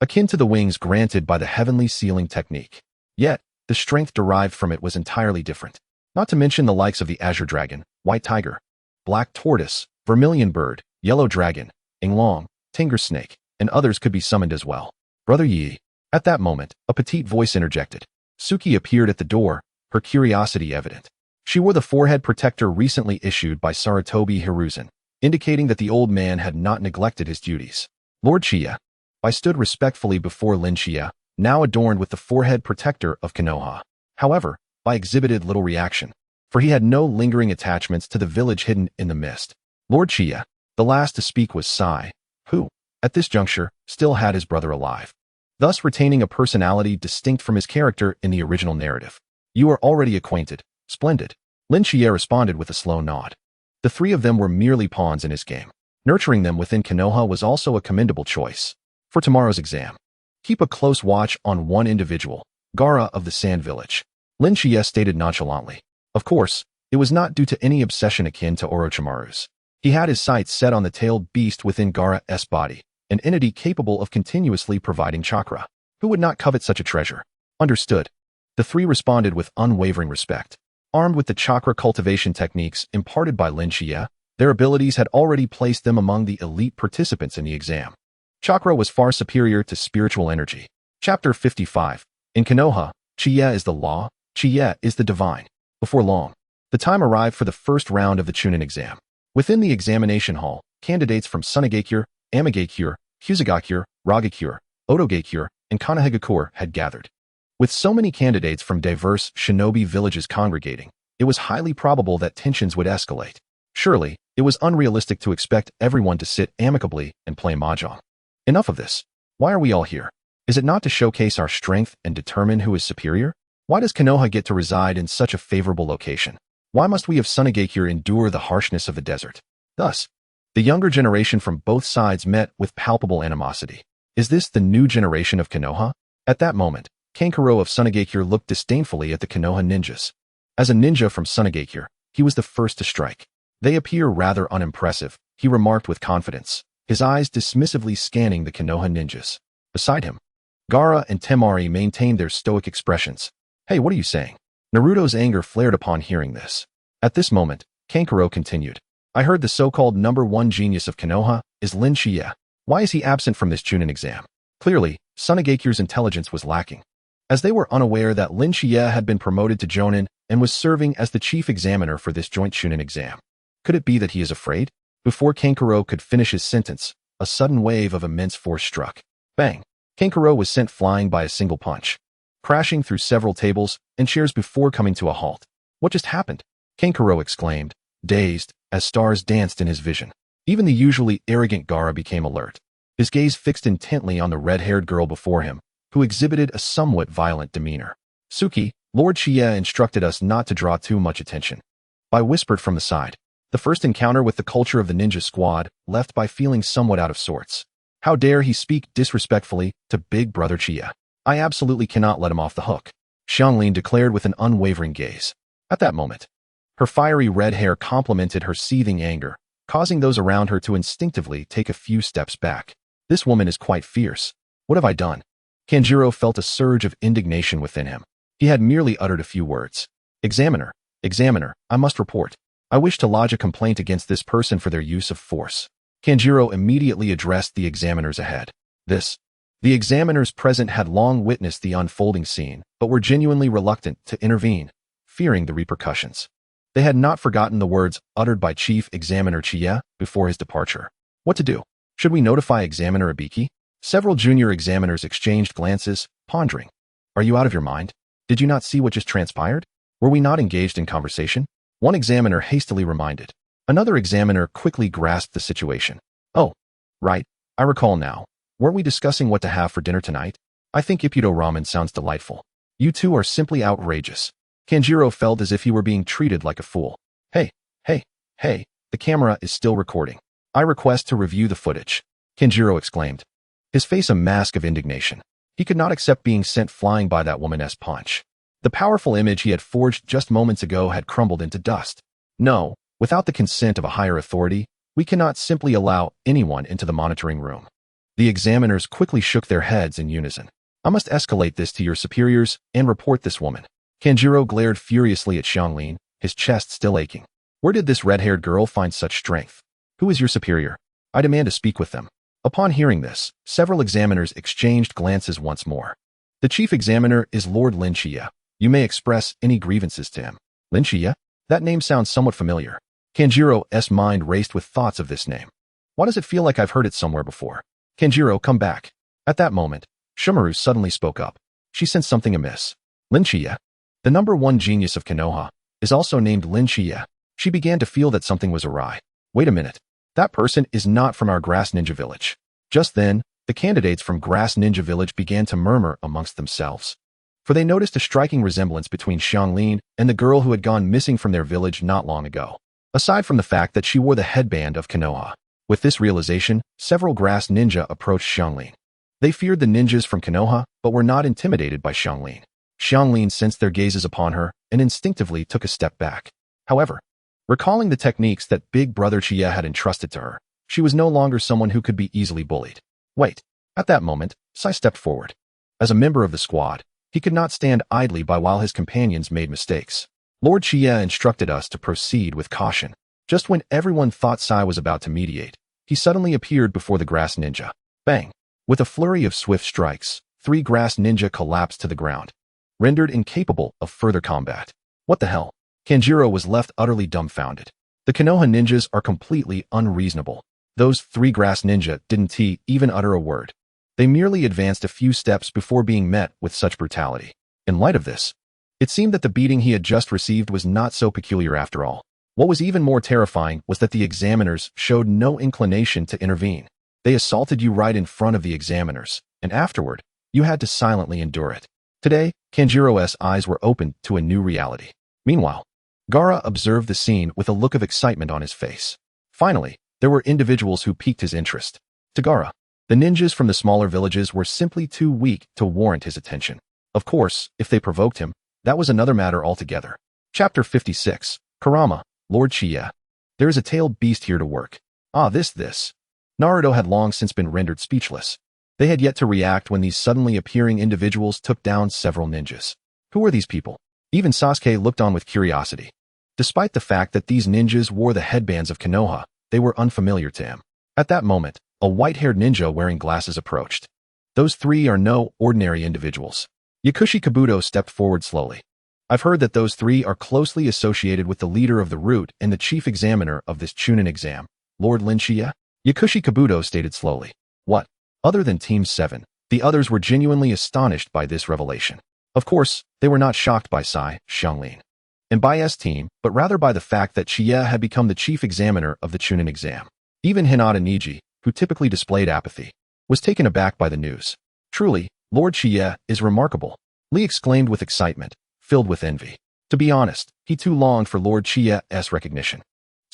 akin to the wings granted by the heavenly sealing technique. Yet, the strength derived from it was entirely different. Not to mention the likes of the azure dragon, white tiger, black tortoise, vermilion bird, yellow dragon, Inglong, tiger snake, and others could be summoned as well. Brother Yi. At that moment, a petite voice interjected. Suki appeared at the door, her curiosity evident. She wore the forehead protector recently issued by Sarutobi Hiruzen, indicating that the old man had not neglected his duties. Lord Chiya. I stood respectfully before Lin Chiya, now adorned with the forehead protector of Konoha. However, I exhibited little reaction, for he had no lingering attachments to the village hidden in the mist. Lord Chiya. The last to speak was Sai, who, at this juncture, still had his brother alive, thus retaining a personality distinct from his character in the original narrative. You are already acquainted. Splendid. Lin Chiya responded with a slow nod. The three of them were merely pawns in his game. Nurturing them within Konoha was also a commendable choice. For tomorrow's exam, keep a close watch on one individual, Gaara of the Sand Village. Lin Chiya stated nonchalantly. Of course, it was not due to any obsession akin to Orochimaru's. He had his sights set on the tailed beast within Gaara's body, an entity capable of continuously providing chakra. Who would not covet such a treasure? Understood. The three responded with unwavering respect. Armed with the chakra cultivation techniques imparted by Lin Chiya, their abilities had already placed them among the elite participants in the exam. Chakra was far superior to spiritual energy. Chapter 55. In Konoha, Chiya is the law, Chiya is the divine. Before long, the time arrived for the first round of the Chunin exam. Within the examination hall, candidates from Tsunade, Amigakure, Huzugakure, Ragakure, Otogakure, and Konohagakure had gathered. With so many candidates from diverse shinobi villages congregating, it was highly probable that tensions would escalate. Surely, it was unrealistic to expect everyone to sit amicably and play mahjong. Enough of this. Why are we all here? Is it not to showcase our strength and determine who is superior? Why does Konoha get to reside in such a favorable location? Why must we of Sunagakure endure the harshness of the desert? Thus, the younger generation from both sides met with palpable animosity. Is this the new generation of Konoha? At that moment, Kankuro of Sunagakure looked disdainfully at the Konoha ninjas. As a ninja from Sunagakure, he was the first to strike. They appear rather unimpressive, he remarked with confidence, his eyes dismissively scanning the Konoha ninjas. Beside him, Gaara and Temari maintained their stoic expressions. Hey, what are you saying? Naruto's anger flared upon hearing this. At this moment, Kankuro continued. I heard the so-called #1 genius of Konoha is Lin Chiya. Why is he absent from this Chunin exam? Clearly, Sunagakure's intelligence was lacking, as they were unaware that Lin Chiya had been promoted to Jonin and was serving as the chief examiner for this joint Chunin exam. Could it be that he is afraid? Before Kankuro could finish his sentence, a sudden wave of immense force struck. Bang! Kankuro was sent flying by a single punch, crashing through several tables and chairs before coming to a halt. What just happened? Kankuro exclaimed, dazed, as stars danced in his vision. Even the usually arrogant Gaara became alert, his gaze fixed intently on the red-haired girl before him, who exhibited a somewhat violent demeanor. Suki, Lord Chiya instructed us not to draw too much attention. I whispered from the side. The first encounter with the culture of the ninja squad left by feeling somewhat out of sorts. How dare he speak disrespectfully to big brother Shichiya? I absolutely cannot let him off the hook, Xianglin declared with an unwavering gaze. At that moment, her fiery red hair complemented her seething anger, causing those around her to instinctively take a few steps back. This woman is quite fierce. What have I done? Kanjiro felt a surge of indignation within him. He had merely uttered a few words. Examiner, I must report. I wish to lodge a complaint against this person for their use of force. Kanjiro immediately addressed the examiners ahead. The examiners present had long witnessed the unfolding scene, but were genuinely reluctant to intervene, fearing the repercussions. They had not forgotten the words uttered by Chief Examiner Shichiya before his departure. What to do? Should we notify Examiner Ibiki? Several junior examiners exchanged glances, pondering. Are you out of your mind? Did you not see what just transpired? Were we not engaged in conversation? One examiner hastily reminded. Another examiner quickly grasped the situation. Oh, right, I recall now. Weren't we discussing what to have for dinner tonight? I think Ippudo ramen sounds delightful. You two are simply outrageous. Kanjiro felt as if he were being treated like a fool. Hey, the camera is still recording. I request to review the footage, Kanjiro exclaimed, his face a mask of indignation. He could not accept being sent flying by that woman's punch. The powerful image he had forged just moments ago had crumbled into dust. No, without the consent of a higher authority, we cannot simply allow anyone into the monitoring room. The examiners quickly shook their heads in unison. I must escalate this to your superiors and report this woman. Kanjiro glared furiously at Xianglin, his chest still aching. Where did this red-haired girl find such strength? Who is your superior? I demand to speak with them. Upon hearing this, several examiners exchanged glances once more. The chief examiner is Lord Shichiya. You may express any grievances to him. Shichiya? That name sounds somewhat familiar. Kanjiro's mind raced with thoughts of this name. Why does it feel like I've heard it somewhere before? Kanjiro, come back. At that moment, Shumaru suddenly spoke up. She sensed something amiss. Shichiya, the #1 genius of Konoha, is also named Shichiya. She began to feel that something was awry. Wait a minute. That person is not from our Grass Ninja Village. Just then, the candidates from Grass Ninja Village began to murmur amongst themselves. For they noticed a striking resemblance between Xianglin and the girl who had gone missing from their village not long ago. Aside from the fact that she wore the headband of Konoha. With this realization, several Grass Ninja approached Xianglin. They feared the ninjas from Konoha, but were not intimidated by Xianglin. Xianglin sensed their gazes upon her and instinctively took a step back. However, recalling the techniques that big brother Shichiya had entrusted to her, she was no longer someone who could be easily bullied. Wait. At that moment, Sai stepped forward. As a member of the squad, he could not stand idly by while his companions made mistakes. Lord Shichiya instructed us to proceed with caution. Just when everyone thought Sai was about to mediate, he suddenly appeared before the Grass Ninja. Bang! With a flurry of swift strikes, 3 Grass Ninja collapsed to the ground, rendered incapable of further combat. What the hell? Kanjiro was left utterly dumbfounded. The Konoha ninjas are completely unreasonable. Those 3 Grass Ninja didn't even utter a word. They merely advanced a few steps before being met with such brutality. In light of this, it seemed that the beating he had just received was not so peculiar after all. What was even more terrifying was that the examiners showed no inclination to intervene. They assaulted you right in front of the examiners, and afterward, you had to silently endure it. Today, Kanjiro's eyes were opened to a new reality. Meanwhile, Gaara observed the scene with a look of excitement on his face. Finally, there were individuals who piqued his interest. To Gaara, the ninjas from the smaller villages were simply too weak to warrant his attention. Of course, if they provoked him, that was another matter altogether. Chapter 56. Kurama, Lord Shichiya. There is a tailed beast here to work. This. Naruto had long since been rendered speechless. They had yet to react when these suddenly appearing individuals took down several ninjas. Who were these people? Even Sasuke looked on with curiosity. Despite the fact that these ninjas wore the headbands of Konoha, they were unfamiliar to him. At that moment, a white-haired ninja wearing glasses approached. Those 3 are no ordinary individuals. Yakushi Kabuto stepped forward slowly. I've heard that those 3 are closely associated with the leader of the route and the chief examiner of this Chunin exam, Lord Shichiya. Yakushi Kabuto stated slowly. What? Other than Team 7, the others were genuinely astonished by this revelation. Of course, they were not shocked by Sai, Xianglin, and by S team, but rather by the fact that Shichiya had become the chief examiner of the Chunin exam. Even Hinata Niji, who typically displayed apathy, was taken aback by the news. Truly, Lord Shichiya is remarkable, Lee exclaimed with excitement, filled with envy. To be honest, he too longed for Lord Shichiya's recognition.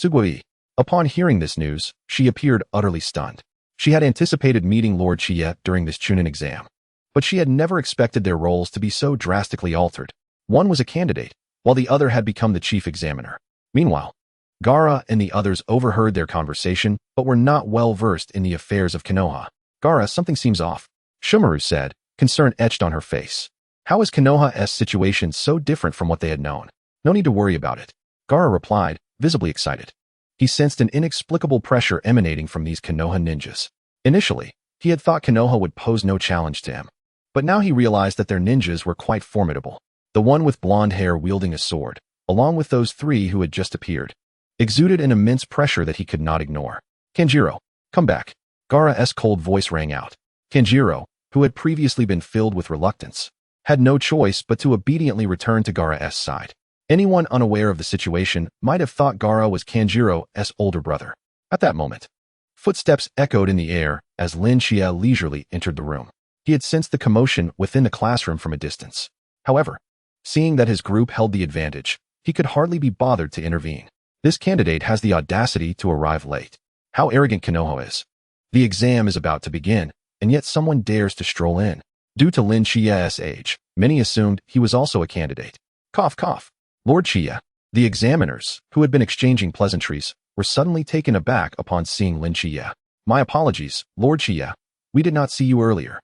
Sugoi. Upon hearing this news, she appeared utterly stunned. She had anticipated meeting Lord Shichiya during this Chunin exam, but she had never expected their roles to be so drastically altered. One was a candidate, while the other had become the chief examiner. Meanwhile, Gaara and the others overheard their conversation, but were not well versed in the affairs of Konoha. Gaara, something seems off, Shumaru said, concern etched on her face. How is Konoha's situation so different from what they had known? No need to worry about it, Gaara replied, visibly excited. He sensed an inexplicable pressure emanating from these Konoha ninjas. Initially, he had thought Konoha would pose no challenge to him, but now he realized that their ninjas were quite formidable. The one with blonde hair wielding a sword, along with those three who had just appeared, exuded an immense pressure that he could not ignore. Kanjiro, come back. Gaara's cold voice rang out. Kanjiro, who had previously been filled with reluctance, had no choice but to obediently return to Gaara's side. Anyone unaware of the situation might have thought Gaara was Kanjiro's older brother. At that moment, footsteps echoed in the air as Lin Shichiya leisurely entered the room. He had sensed the commotion within the classroom from a distance. However, seeing that his group held the advantage, he could hardly be bothered to intervene. This candidate has the audacity to arrive late. How arrogant Konoha is. The exam is about to begin, and yet someone dares to stroll in. Due to Lin Shichiya's age, many assumed he was also a candidate. Cough, cough. Lord Shichiya. The examiners, who had been exchanging pleasantries, were suddenly taken aback upon seeing Lin Shichiya. My apologies, Lord Shichiya. We did not see you earlier.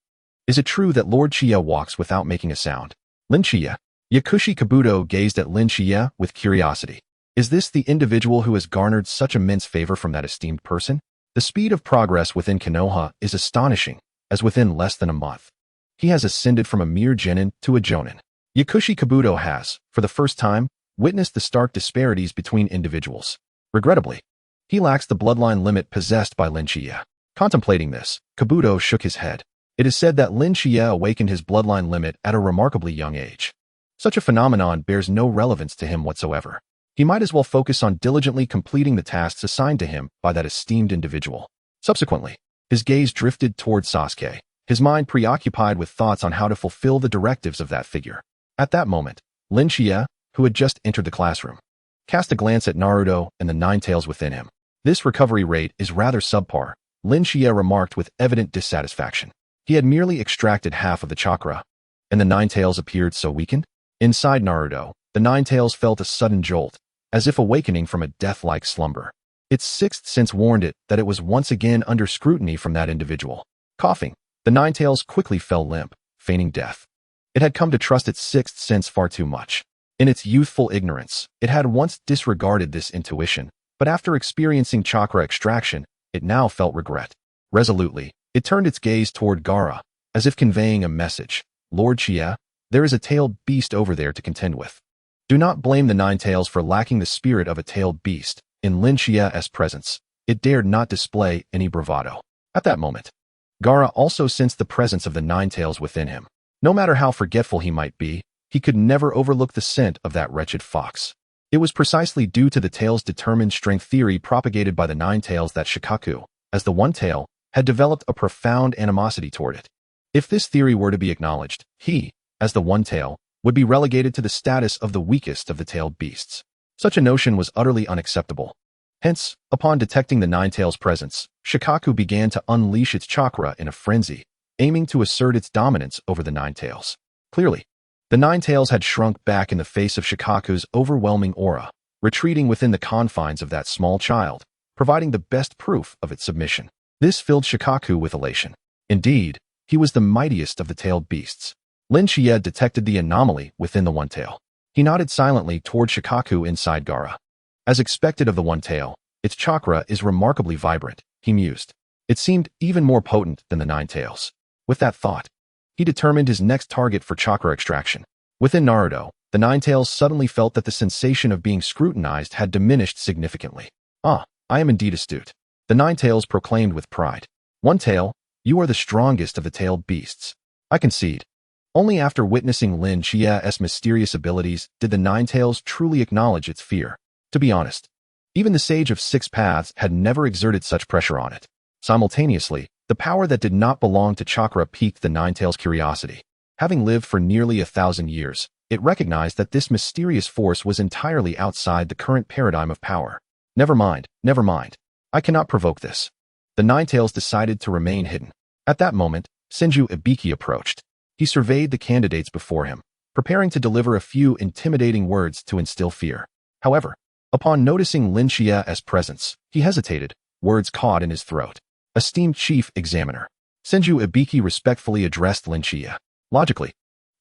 Is it true that Lord Shichiya walks without making a sound? Lin Shichiya. Yakushi Kabuto gazed at Lin Shichiya with curiosity. Is this the individual who has garnered such immense favor from that esteemed person? The speed of progress within Konoha is astonishing, as within less than a month, he has ascended from a mere genin to a jonin. Yakushi Kabuto has, for the first time, witnessed the stark disparities between individuals. Regrettably, he lacks the bloodline limit possessed by Lin Shichiya. Contemplating this, Kabuto shook his head. It is said that Lin Shichiya awakened his bloodline limit at a remarkably young age. Such a phenomenon bears no relevance to him whatsoever. He might as well focus on diligently completing the tasks assigned to him by that esteemed individual. Subsequently, his gaze drifted toward Sasuke, his mind preoccupied with thoughts on how to fulfill the directives of that figure. At that moment, Lin Shichiya, who had just entered the classroom, cast a glance at Naruto and the nine tails within him. This recovery rate is rather subpar, Lin Shichiya remarked with evident dissatisfaction. He had merely extracted half of the chakra, and the nine tails appeared so weakened. Inside Naruto, the nine tails felt a sudden jolt, as if awakening from a death-like slumber. Its sixth sense warned it that it was once again under scrutiny from that individual. Coughing, the nine tails quickly fell limp, feigning death. It had come to trust its sixth sense far too much. In its youthful ignorance, it had once disregarded this intuition, but after experiencing chakra extraction, it now felt regret. Resolutely, it turned its gaze toward Gaara, as if conveying a message. Lord Shichiya, there is a tailed beast over there to contend with. Do not blame the nine tails for lacking the spirit of a tailed beast. In Lin Shichiya's presence, it dared not display any bravado. At that moment, Gaara also sensed the presence of the nine tails within him. No matter how forgetful he might be, he could never overlook the scent of that wretched fox. It was precisely due to the tail's determined strength theory propagated by the nine tails that Shikaku, as the one tail, had developed a profound animosity toward it. If this theory were to be acknowledged, he, as the one tail, would be relegated to the status of the weakest of the tailed beasts. Such a notion was utterly unacceptable. Hence, upon detecting the nine tails' presence, Shikaku began to unleash its chakra in a frenzy, aiming to assert its dominance over the nine tails. Clearly, the nine tails had shrunk back in the face of Shikaku's overwhelming aura, retreating within the confines of that small child, providing the best proof of its submission. This filled Shikaku with elation. Indeed, he was the mightiest of the tailed beasts. Lin Shichiya detected the anomaly within the one tail. He nodded silently toward Shikaku inside Gaara. As expected of the one tail, its chakra is remarkably vibrant, he mused. It seemed even more potent than the nine tails. With that thought, he determined his next target for chakra extraction. Within Naruto, the nine tails suddenly felt that the sensation of being scrutinized had diminished significantly. Ah, I am indeed astute. The nine tails proclaimed with pride. One tail, you are the strongest of the tailed beasts. I concede. Only after witnessing Lin Shichiya's mysterious abilities did the nine tails truly acknowledge its fear. To be honest, even the Sage of Six Paths had never exerted such pressure on it. Simultaneously, the power that did not belong to chakra piqued the nine tails' curiosity. Having lived for nearly 1,000 years, it recognized that this mysterious force was entirely outside the current paradigm of power. Never mind, never mind. I cannot provoke this. The Ninetales decided to remain hidden. At that moment, Senju Ibiki approached. He surveyed the candidates before him, preparing to deliver a few intimidating words to instill fear. However, upon noticing Shichiya's presence, he hesitated, words caught in his throat. Esteemed Chief Examiner. Senju Ibiki respectfully addressed Shichiya. Logically,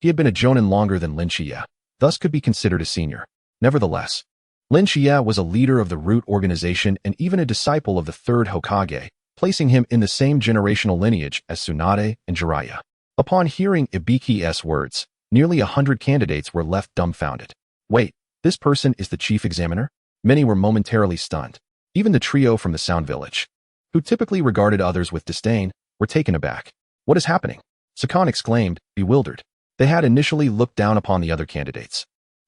he had been a jonin longer than Shichiya, thus could be considered a senior. Nevertheless, Shichiya was a leader of the Root organization and even a disciple of the third Hokage, placing him in the same generational lineage as Tsunade and Jiraiya. Upon hearing Ibiki's words, nearly 100 candidates were left dumbfounded. Wait, this person is the chief examiner? Many were momentarily stunned. Even the trio from the Sound Village, who typically regarded others with disdain, were taken aback. What is happening? Sakura exclaimed, bewildered. They had initially looked down upon the other candidates,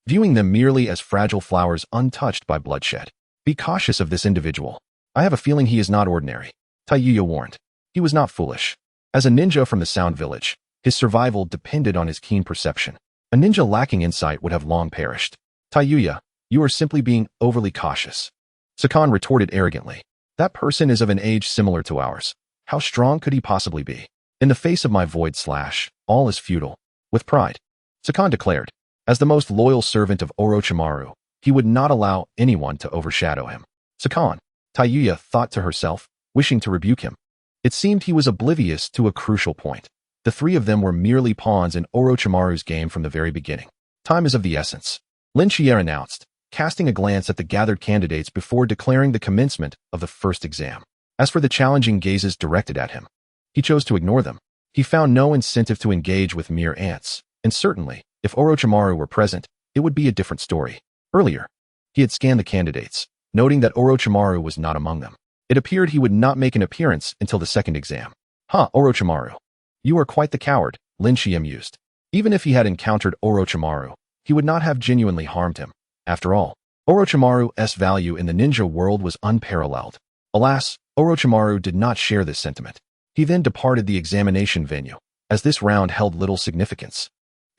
viewing them merely as fragile flowers untouched by bloodshed. Be cautious of this individual. I have a feeling he is not ordinary, Taiyuya warned. He was not foolish. As a ninja from the Sound Village, his survival depended on his keen perception. A ninja lacking insight would have long perished. Taiyuya, you are simply being overly cautious. Sakura retorted arrogantly. That person is of an age similar to ours. How strong could he possibly be? In the face of my void slash, all is futile. With pride, Sakura declared. As the most loyal servant of Orochimaru, he would not allow anyone to overshadow him. Sakura, Taiyuya thought to herself, wishing to rebuke him. It seemed he was oblivious to a crucial point. The three of them were merely pawns in Orochimaru's game from the very beginning. Time is of the essence, Shichiya announced, casting a glance at the gathered candidates before declaring the commencement of the first exam. As for the challenging gazes directed at him, he chose to ignore them. He found no incentive to engage with mere ants, and certainly, if Orochimaru were present, it would be a different story. Earlier, he had scanned the candidates, noting that Orochimaru was not among them. It appeared he would not make an appearance until the second exam. Orochimaru. You are quite the coward, Shichiya mused. Even if he had encountered Orochimaru, he would not have genuinely harmed him. After all, Orochimaru's value in the ninja world was unparalleled. Alas, Orochimaru did not share this sentiment. He then departed the examination venue, as this round held little significance.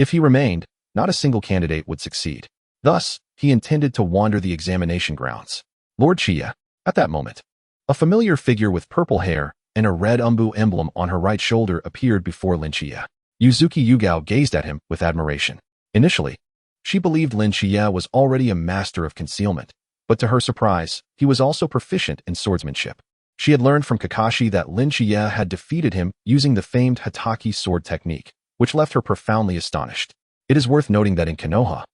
If he remained, not a single candidate would succeed. Thus, he intended to wander the examination grounds. Lord Shichiya, at that moment, a familiar figure with purple hair and a red umbu emblem on her right shoulder appeared before Shichiya. Yuzuki Yugao gazed at him with admiration. Initially, she believed Shichiya was already a master of concealment, but to her surprise, he was also proficient in swordsmanship. She had learned from Kakashi that Shichiya had defeated him using the famed Hatake sword technique, which left her profoundly astonished. It is worth noting that in Konoha,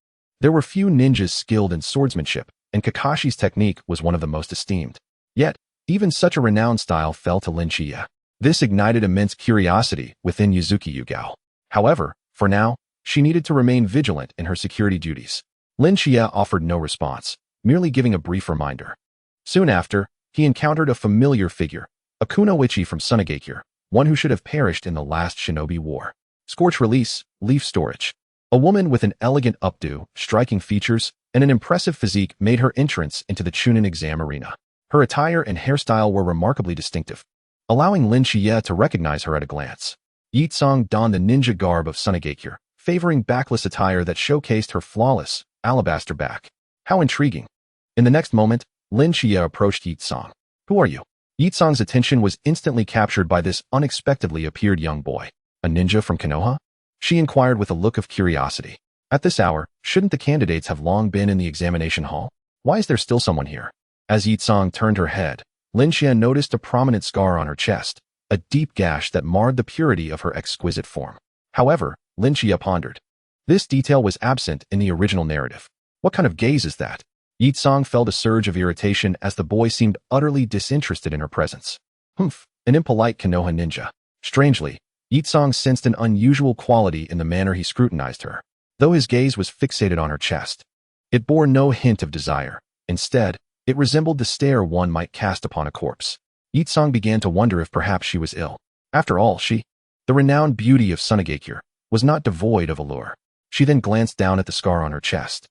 there were few ninjas skilled in swordsmanship, and Kakashi's technique was one of the most esteemed. Yet, even such a renowned style fell to Shichiya. This ignited immense curiosity within Yuzuki Yugao. However, for now, she needed to remain vigilant in her security duties. Shichiya offered no response, merely giving a brief reminder. Soon after, he encountered a familiar figure, a kunoichi from Sunade, one who should have perished in the last shinobi war. Scorch release, leaf storage. A woman with an elegant updo, striking features, and an impressive physique made her entrance into the Chunin exam arena. Her attire and hairstyle were remarkably distinctive, allowing Shichiya to recognize her at a glance. Yitsong donned the ninja garb of Sunade, favoring backless attire that showcased her flawless, alabaster back. How intriguing. In the next moment, Shichiya approached Yitsong. Who are you? Yitsong's attention was instantly captured by this unexpectedly appeared young boy. A ninja from Konoha? She inquired with a look of curiosity. At this hour, shouldn't the candidates have long been in the examination hall? Why is there still someone here? As Yitsong turned her head, Shichiya noticed a prominent scar on her chest, a deep gash that marred the purity of her exquisite form. However, Shichiya pondered. This detail was absent in the original narrative. What kind of gaze is that? Yitsong felt a surge of irritation as the boy seemed utterly disinterested in her presence. Humph, an impolite Konoha ninja. Strangely, Yitsong sensed an unusual quality in the manner he scrutinized her, though his gaze was fixated on her chest. It bore no hint of desire. Instead, it resembled the stare one might cast upon a corpse. Yitsong began to wonder if perhaps she was ill. After all, she, the renowned beauty of Sunade, was not devoid of allure. She then glanced down at the scar on her chest,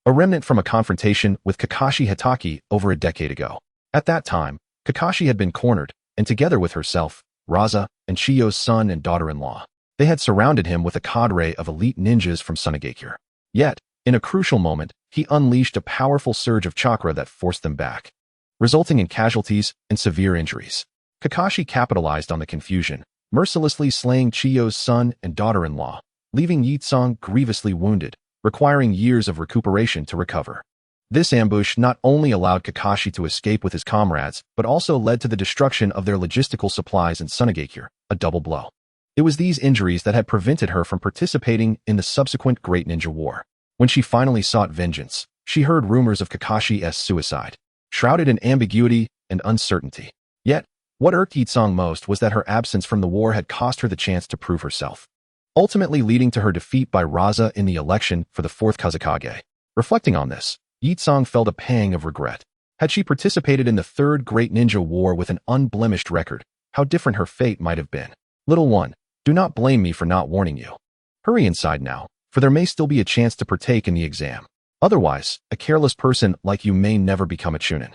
a remnant from a confrontation with Kakashi Hatake over a decade ago. At that time, Kakashi had been cornered, and together with herself, Raza, and Chiyo's son and daughter-in-law, they had surrounded him with a cadre of elite ninjas from Sunade. Yet, in a crucial moment, he unleashed a powerful surge of chakra that forced them back. resulting in casualties and severe injuries. Kakashi capitalized on the confusion, mercilessly slaying Chiyo's son and daughter-in-law, leaving Yitsong grievously wounded, requiring years of recuperation to recover. This ambush not only allowed Kakashi to escape with his comrades, but also led to the destruction of their logistical supplies in Tsunade, a double blow. It was these injuries that had prevented her from participating in the subsequent Great Ninja War. When she finally sought vengeance, she heard rumors of Kakashi's suicide, shrouded in ambiguity and uncertainty. Yet, what irked Yitsong most was that her absence from the war had cost her the chance to prove herself, ultimately leading to her defeat by Raza in the election for the 4th Kazekage. Reflecting on this, Yitsong felt a pang of regret. Had she participated in the 3rd Great Ninja War with an unblemished record, how different her fate might have been. Little one, do not blame me for not warning you. Hurry inside now, for there may still be a chance to partake in the exam. Otherwise, a careless person like you may never become a Chunin.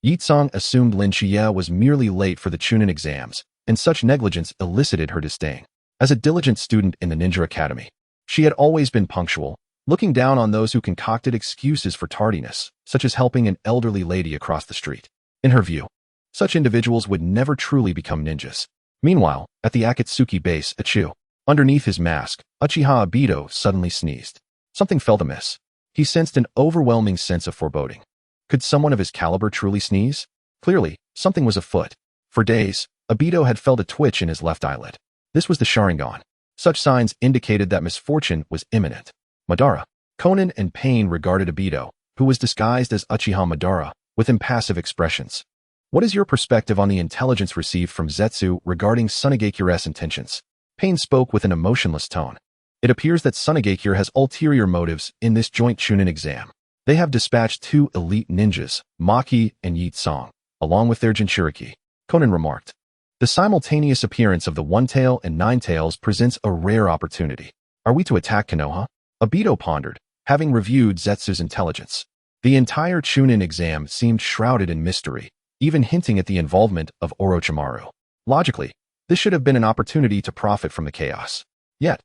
Yitsong assumed Shichiya was merely late for the Chunin exams, and such negligence elicited her disdain. As a diligent student in the Ninja Academy, she had always been punctual, looking down on those who concocted excuses for tardiness, such as helping an elderly lady across the street. In her view, such individuals would never truly become ninjas. Meanwhile, at the Atsutsuki base, underneath his mask, Uchiha Obito suddenly sneezed. Something felt amiss. He sensed an overwhelming sense of foreboding. Could someone of his caliber truly sneeze? Clearly, something was afoot. For days, Obito had felt a twitch in his left eyelid. This was the Sharingan. Such signs indicated that misfortune was imminent. Madara, Konan and Pain regarded Obito, who was disguised as Uchiha Madara, with impassive expressions. What is your perspective on the intelligence received from Zetsu regarding Tsunade's intentions? Pain spoke with an emotionless tone. It appears that Tsunade has ulterior motives in this joint Chunin exam. They have dispatched 2 elite ninjas, Maki and Yitsong, along with their Jinchuriki. Konan remarked. The simultaneous appearance of the One-Tail and Nine-Tails presents a rare opportunity. Are we to attack Konoha? Obito pondered, having reviewed Zetsu's intelligence. The entire Chunin exam seemed shrouded in mystery, even hinting at the involvement of Orochimaru. Logically, this should have been an opportunity to profit from the chaos. Yet,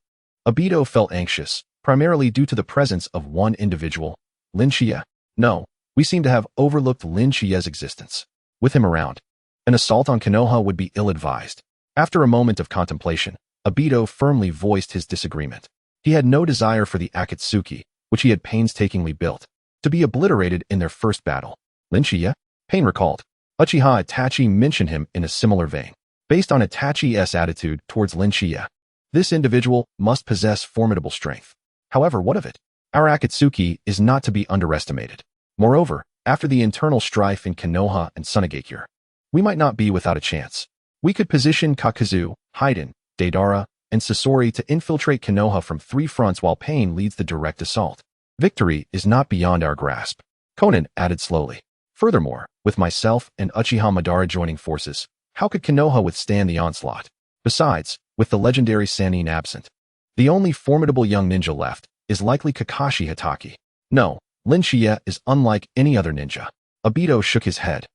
Obito felt anxious, primarily due to the presence of one individual, Shichiya. No, we seem to have overlooked Shichiya's existence. With him around, an assault on Konoha would be ill-advised. After a moment of contemplation, Obito firmly voiced his disagreement. He had no desire for the Atsutsuki, which he had painstakingly built, to be obliterated in their first battle. Shichiya? Pain recalled. Uchiha Itachi mentioned him in a similar vein. Based on Itachi's attitude towards Shichiya, this individual must possess formidable strength. However, what of it? Our Akatsuki is not to be underestimated. Moreover, after the internal strife in Konoha and Tsunade, we might not be without a chance. We could position Kakazu, Haiden, Deidara, and Sasori to infiltrate Konoha from 3 fronts while Pain leads the direct assault. Victory is not beyond our grasp. Konan added slowly. Furthermore, with myself and Uchiha Madara joining forces, how could Konoha withstand the onslaught? Besides, with the legendary Sannin absent, the only formidable young ninja left is likely Kakashi Hatake. No, Shichiya is unlike any other ninja. Obito shook his head.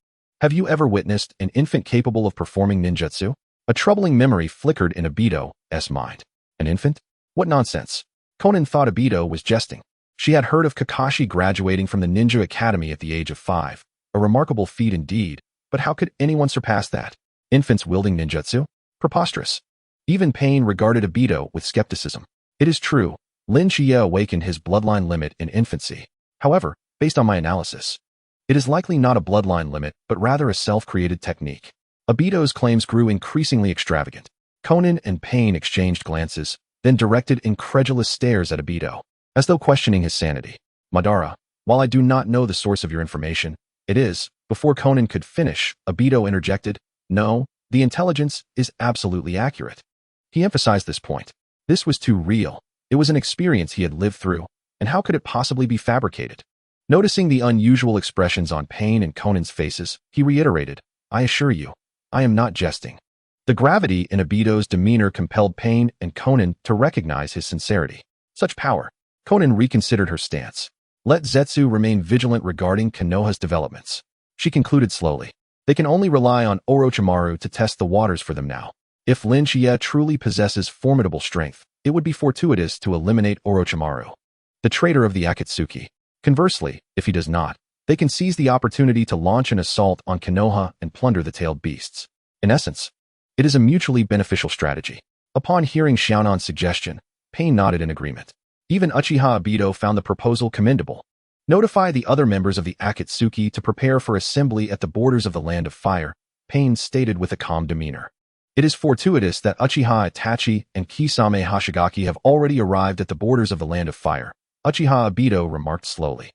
Have you ever witnessed an infant capable of performing ninjutsu? A troubling memory flickered in Obito's mind. An infant? What nonsense. Konan thought Obito was jesting. She had heard of Kakashi graduating from the Ninja Academy at the age of 5. A remarkable feat indeed, but how could anyone surpass that? Infants wielding ninjutsu? Preposterous. Even Pain regarded Obito with skepticism. It is true, Shichiya awakened his bloodline limit in infancy. However, based on my analysis, it is likely not a bloodline limit, but rather a self-created technique. Obito's claims grew increasingly extravagant. Konan and Pain exchanged glances, then directed incredulous stares at Obito, as though questioning his sanity. Madara, while I do not know the source of your information, it is, before Konan could finish, Obito interjected, no, the intelligence is absolutely accurate. He emphasized this point. This was too real. It was an experience he had lived through, and how could it possibly be fabricated? Noticing the unusual expressions on Pain and Konan's faces, he reiterated, I assure you, I am not jesting. The gravity in Obito's demeanor compelled Pain and Konan to recognize his sincerity. Such power. Konan reconsidered her stance. Let Zetsu remain vigilant regarding Konoha's developments. She concluded slowly. They can only rely on Orochimaru to test the waters for them now. If Shichiya truly possesses formidable strength, it would be fortuitous to eliminate Orochimaru, the traitor of the Akatsuki. Conversely, if he does not, They can seize the opportunity to launch an assault on Konoha and plunder the tailed beasts. In essence, it is a mutually beneficial strategy. Upon hearing Xiaonan's suggestion, Pain nodded in agreement. Even Uchiha Obito found the proposal commendable. Notify the other members of the Atsutsuki to prepare for assembly at the borders of the Land of Fire, Pain stated with a calm demeanor. It is fortuitous that Uchiha Itachi and Kisame Hoshigaki have already arrived at the borders of the Land of Fire, Uchiha Obito remarked slowly.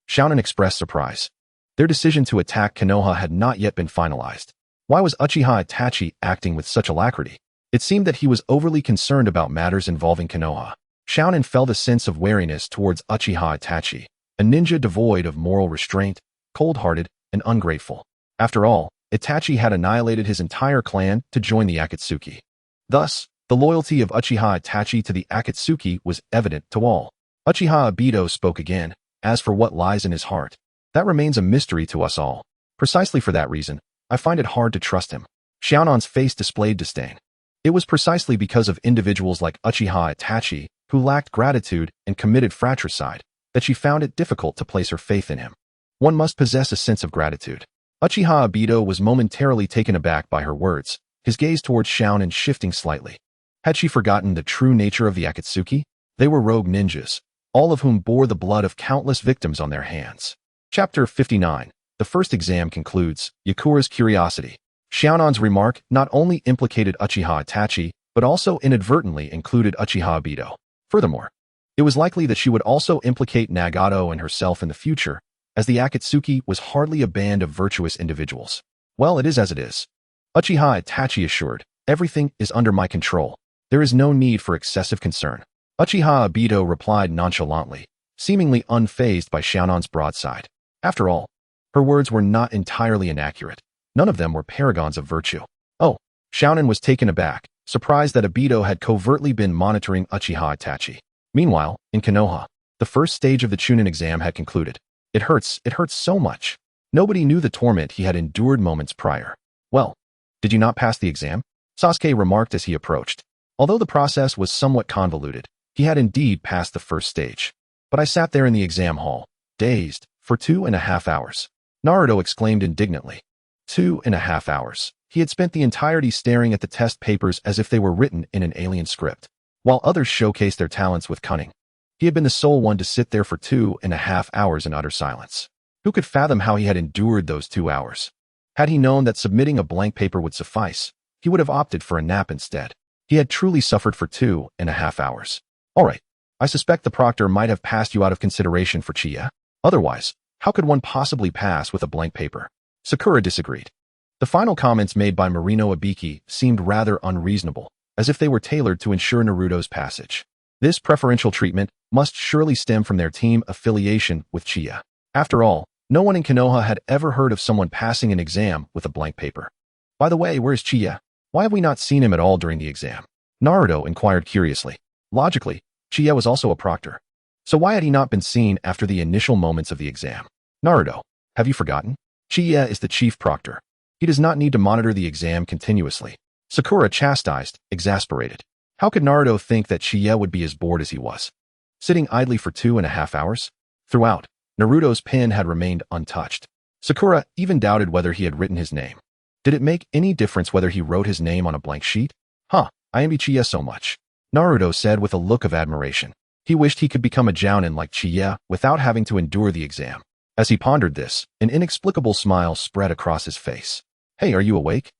Xiaonan expressed surprise. Their decision to attack Konoha had not yet been finalized. Why was Uchiha Itachi acting with such alacrity? It seemed that he was overly concerned about matters involving Konoha. Xiaonan felt a sense of wariness towards Uchiha Itachi, a ninja devoid of moral restraint, cold-hearted, and ungrateful. After all, Itachi had annihilated his entire clan to join the Atsutsuki. Thus, the loyalty of Uchiha Itachi to the Atsutsuki was evident to all. Uchiha Obito spoke again. As for what lies in his heart, that remains a mystery to us all. Precisely for that reason, I find it hard to trust him. Xiaonan's face displayed disdain. It was precisely because of individuals like Uchiha Itachi, who lacked gratitude and committed fratricide, that she found it difficult to place her faith in him. One must possess a sense of gratitude. Uchiha Obito was momentarily taken aback by her words, his gaze towards Xiaonan shifting slightly. Had she forgotten the true nature of the Atsutsuki? They were rogue ninjas, all of whom bore the blood of countless victims on their hands. Chapter 59. The first exam concludes. Yakura's curiosity. Xiaonan's remark not only implicated Uchiha Itachi, but also inadvertently included Uchiha Obito. Furthermore, it was likely that she would also implicate Nagato and herself in the future, as the Atsutsuki was hardly a band of virtuous individuals. Well, it is as it is. Uchiha Itachi assured, everything is under my control. There is no need for excessive concern. Uchiha Obito replied nonchalantly, seemingly unfazed by Xiaonan's broadside. After all, her words were not entirely inaccurate. None of them were paragons of virtue. Oh, Xiaonan was taken aback, surprised that Obito had covertly been monitoring Uchiha Itachi. Meanwhile, in Konoha, the first stage of the Chunin exam had concluded. It hurts so much. Nobody knew the torment he had endured moments prior. Well, did you not pass the exam? Sasuke remarked as he approached. Although the process was somewhat convoluted, he had indeed passed the first stage. But I sat there in the exam hall, dazed, for 2.5 hours. Naruto exclaimed indignantly. 2.5 hours. He had spent the entirety staring at the test papers as if they were written in an alien script. While others showcased their talents with cunning, he had been the sole one to sit there for 2.5 hours in utter silence. Who could fathom how he had endured those 2 hours? Had he known that submitting a blank paper would suffice, he would have opted for a nap instead. He had truly suffered for 2.5 hours. All right, I suspect the proctor might have passed you out of consideration for Shichiya. Otherwise, how could one possibly pass with a blank paper? Sakura disagreed. The final comments made by Marino Ibiki seemed rather unreasonable, as if they were tailored to ensure Naruto's passage. This preferential treatment must surely stem from their team affiliation with Shichiya. After all, no one in Konoha had ever heard of someone passing an exam with a blank paper. By the way, where's Shichiya? Why have we not seen him at all during the exam? Naruto inquired curiously. Logically, Shichiya was also a proctor. So why had he not been seen after the initial moments of the exam? Naruto, have you forgotten? Shichiya is the chief proctor. He does not need to monitor the exam continuously. Sakura chastised, exasperated. How could Naruto think that Shichiya would be as bored as he was? Sitting idly for 2.5 hours? Throughout, Naruto's pen had remained untouched. Sakura even doubted whether he had written his name. Did it make any difference whether he wrote his name on a blank sheet? I envy Shichiya so much, Naruto said with a look of admiration. He wished he could become a jounin like Shichiya without having to endure the exam. As he pondered this, an inexplicable smile spread across his face. Hey, are you awake?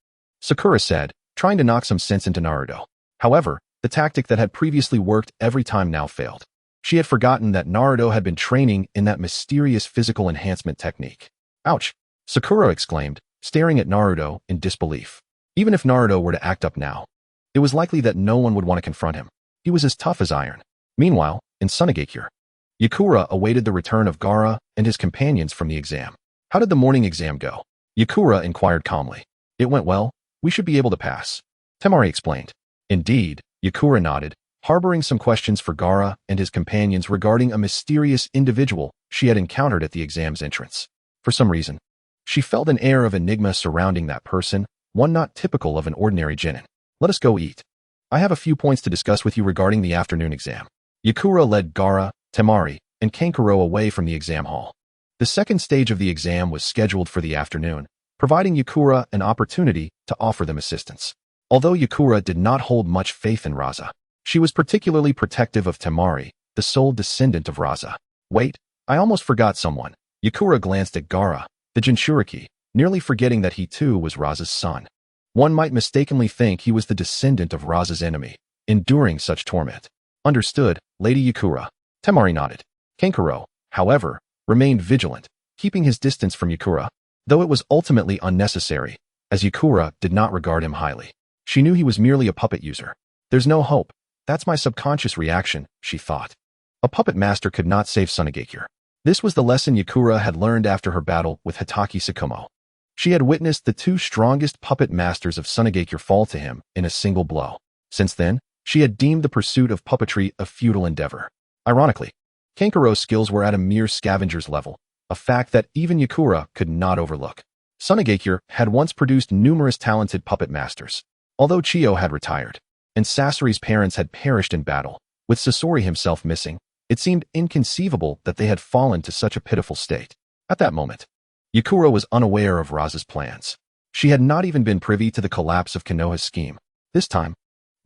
Sakura said, trying to knock some sense into Naruto. However, the tactic that had previously worked every time now failed. She had forgotten that Naruto had been training in that mysterious physical enhancement technique. Ouch! Sakura exclaimed, staring at Naruto in disbelief. Even if Naruto were to act up now, it was likely that no one would want to confront him. He was as tough as iron. Meanwhile, in Sunade, Yakura awaited the return of Gaara and his companions from the exam. How did the morning exam go? Yakura inquired calmly. It went well. We should be able to pass. Temari explained. Indeed, Yakura nodded, harboring some questions for Gaara and his companions regarding a mysterious individual she had encountered at the exam's entrance. For some reason, she felt an air of enigma surrounding that person, one not typical of an ordinary genin. Let us go eat. I have a few points to discuss with you regarding the afternoon exam. Yakura led Gaara, Temari, and Kankuro away from the exam hall. The second stage of the exam was scheduled for the afternoon, providing Yakura an opportunity to offer them assistance. Although Yakura did not hold much faith in Raza, she was particularly protective of Temari, the sole descendant of Raza. Wait, I almost forgot someone. Yakura glanced at Gaara, the Jinchuriki, nearly forgetting that he too was Raza's son. One might mistakenly think he was the descendant of Raza's enemy, enduring such torment. Understood, Lady Yakura. Temari nodded. Kankuro, however, remained vigilant, keeping his distance from Yakura, though it was ultimately unnecessary, as Yakura did not regard him highly. She knew he was merely a puppet user. There's no hope. That's my subconscious reaction, she thought. A puppet master could not save Tsunade. This was the lesson Yakura had learned after her battle with Hitaki Tsukumo. She had witnessed the two strongest puppet masters of Tsunade fall to him in a single blow. Since then, she had deemed the pursuit of puppetry a futile endeavor. Ironically, Kankuro's skills were at a mere scavenger's level, a fact that even Yakura could not overlook. Tsunade had once produced numerous talented puppet masters. Although Chiyo had retired, and Sasori's parents had perished in battle, with Sasori himself missing, it seemed inconceivable that they had fallen to such a pitiful state. At that moment, Yakura was unaware of Raza's plans. She had not even been privy to the collapse of Konoha's scheme. This time,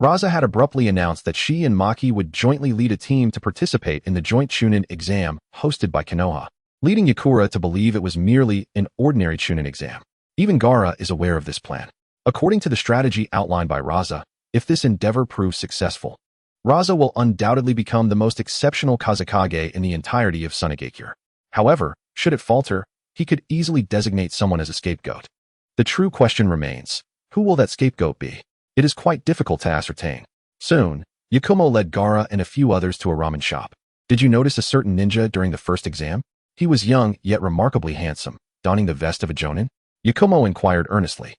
Raza had abruptly announced that she and Maki would jointly lead a team to participate in the joint Chunin exam hosted by Konoha, leading Yakura to believe it was merely an ordinary Chunin exam. Even Gaara is aware of this plan. According to the strategy outlined by Raza, if this endeavor proves successful, Raza will undoubtedly become the most exceptional Kazekage in the entirety of Tsunade. However, should it falter, he could easily designate someone as a scapegoat. The true question remains, who will that scapegoat be? It is quite difficult to ascertain. Soon, Yakumo led Gaara and a few others to a ramen shop. Did you notice a certain ninja during the first exam? He was young, yet remarkably handsome, donning the vest of a jonin. Yakumo inquired earnestly.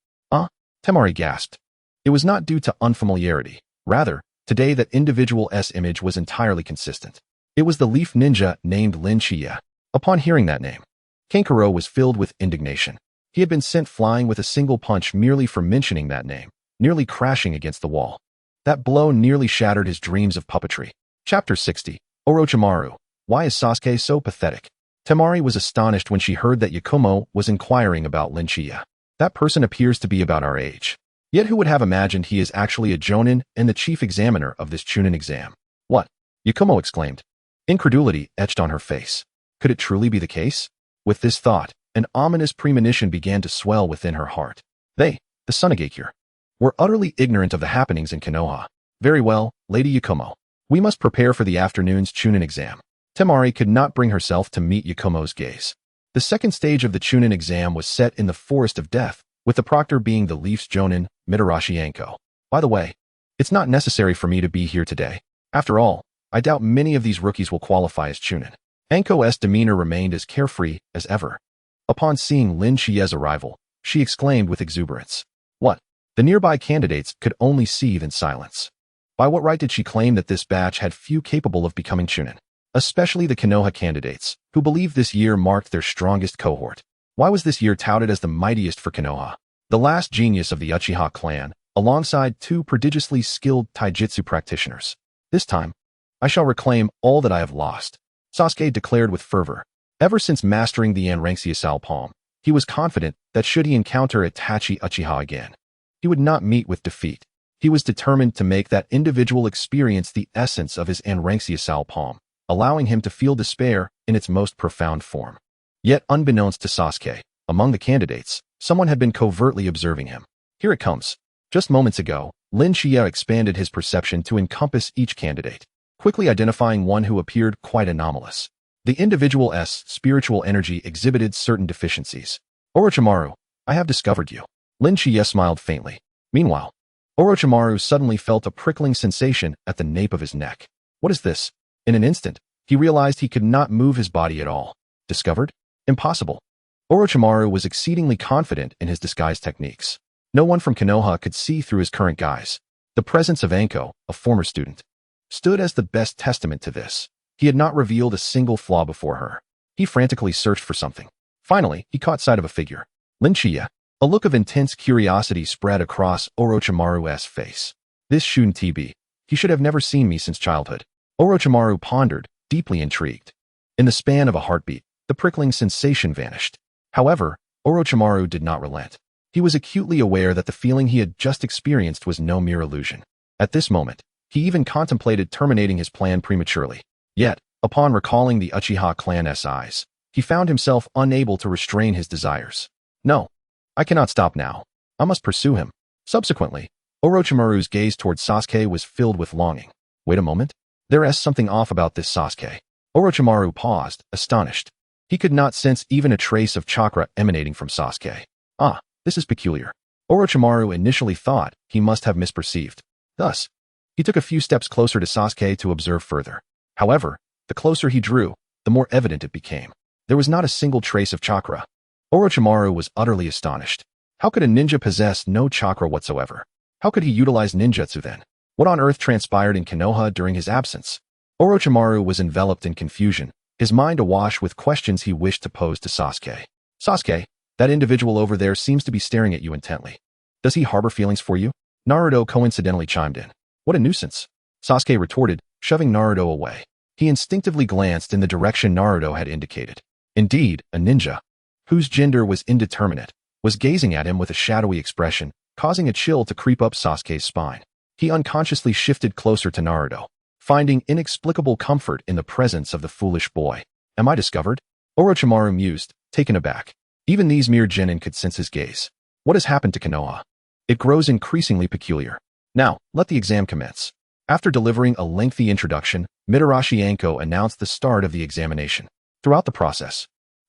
Temari gasped. It was not due to unfamiliarity. Rather, today that individual's image was entirely consistent. It was the leaf ninja named Shichiya. Upon hearing that name, Kankuro was filled with indignation. He had been sent flying with a single punch merely for mentioning that name, nearly crashing against the wall. That blow nearly shattered his dreams of puppetry. Chapter 60. Orochimaru. Why is Sasuke so pathetic? Temari was astonished when she heard that Yakumo was inquiring about Shichiya. That person appears to be about our age. Yet who would have imagined he is actually a jonin and the chief examiner of this Chunin exam? What? Yakumo exclaimed. Incredulity etched on her face. Could it truly be the case? With this thought, an ominous premonition began to swell within her heart. They, the Tsunade, were utterly ignorant of the happenings in Konoha. Very well, Lady Yakumo. We must prepare for the afternoon's Chunin exam. Temari could not bring herself to meet Yakumo's gaze. The second stage of the Chunin exam was set in the Forest of Death, with the proctor being the Leaf's jonin, Mitarashi Anko. By the way, it's not necessary for me to be here today. After all, I doubt many of these rookies will qualify as Chunin. Anko's demeanor remained as carefree as ever. Upon seeing Shichiya's arrival, she exclaimed with exuberance. What? The nearby candidates could only seethe in silence. By what right did she claim that this batch had few capable of becoming Chunin? Especially the Konoha candidates, who believed this year marked their strongest cohort. Why was this year touted as the mightiest for Konoha? The last genius of the Uchiha clan, alongside two prodigiously skilled taijutsu practitioners. This time, I shall reclaim all that I have lost, Sasuke declared with fervor. Ever since mastering the Anranxiusal palm, he was confident that should he encounter Itachi Uchiha again, he would not meet with defeat. He was determined to make that individual experience the essence of his Anranxiusal palm, allowing him to feel despair in its most profound form. Yet unbeknownst to Sasuke, among the candidates, someone had been covertly observing him. Here it comes. Just moments ago, Shichiya expanded his perception to encompass each candidate, quickly identifying one who appeared quite anomalous. The individual's spiritual energy exhibited certain deficiencies. Orochimaru, I have discovered you. Shichiya smiled faintly. Meanwhile, Orochimaru suddenly felt a prickling sensation at the nape of his neck. What is this? In an instant, he realized he could not move his body at all. Discovered? Impossible. Orochimaru was exceedingly confident in his disguise techniques. No one from Konoha could see through his current guise. The presence of Anko, a former student, stood as the best testament to this. He had not revealed a single flaw before her. He frantically searched for something. Finally, he caught sight of a figure. Shichiya. A look of intense curiosity spread across Orochimaru's face. This shouldn't be. He should have never seen me since childhood. Orochimaru pondered, deeply intrigued. In the span of a heartbeat, the prickling sensation vanished. However, Orochimaru did not relent. He was acutely aware that the feeling he had just experienced was no mere illusion. At this moment, he even contemplated terminating his plan prematurely. Yet, upon recalling the Uchiha clan's eyes, he found himself unable to restrain his desires. No, I cannot stop now. I must pursue him. Subsequently, Orochimaru's gaze towards Sasuke was filled with longing. Wait a moment. There is something off about this Sasuke. Orochimaru paused, astonished. He could not sense even a trace of chakra emanating from Sasuke. Ah, this is peculiar. Orochimaru initially thought he must have misperceived. Thus, he took a few steps closer to Sasuke to observe further. However, the closer he drew, the more evident it became. There was not a single trace of chakra. Orochimaru was utterly astonished. How could a ninja possess no chakra whatsoever? How could he utilize ninjutsu then? What on earth transpired in Konoha during his absence? Orochimaru was enveloped in confusion, his mind awash with questions he wished to pose to Sasuke. Sasuke, that individual over there seems to be staring at you intently. Does he harbor feelings for you? Naruto coincidentally chimed in. What a nuisance. Sasuke retorted, shoving Naruto away. He instinctively glanced in the direction Naruto had indicated. Indeed, a ninja, whose gender was indeterminate, was gazing at him with a shadowy expression, causing a chill to creep up Sasuke's spine. He unconsciously shifted closer to Naruto, finding inexplicable comfort in the presence of the foolish boy. Am I discovered? Orochimaru mused, taken aback. Even these mere genin could sense his gaze. What has happened to Konoha? It grows increasingly peculiar. Now, let the exam commence. After delivering a lengthy introduction, Mitarashi Anko announced the start of the examination. Throughout the process,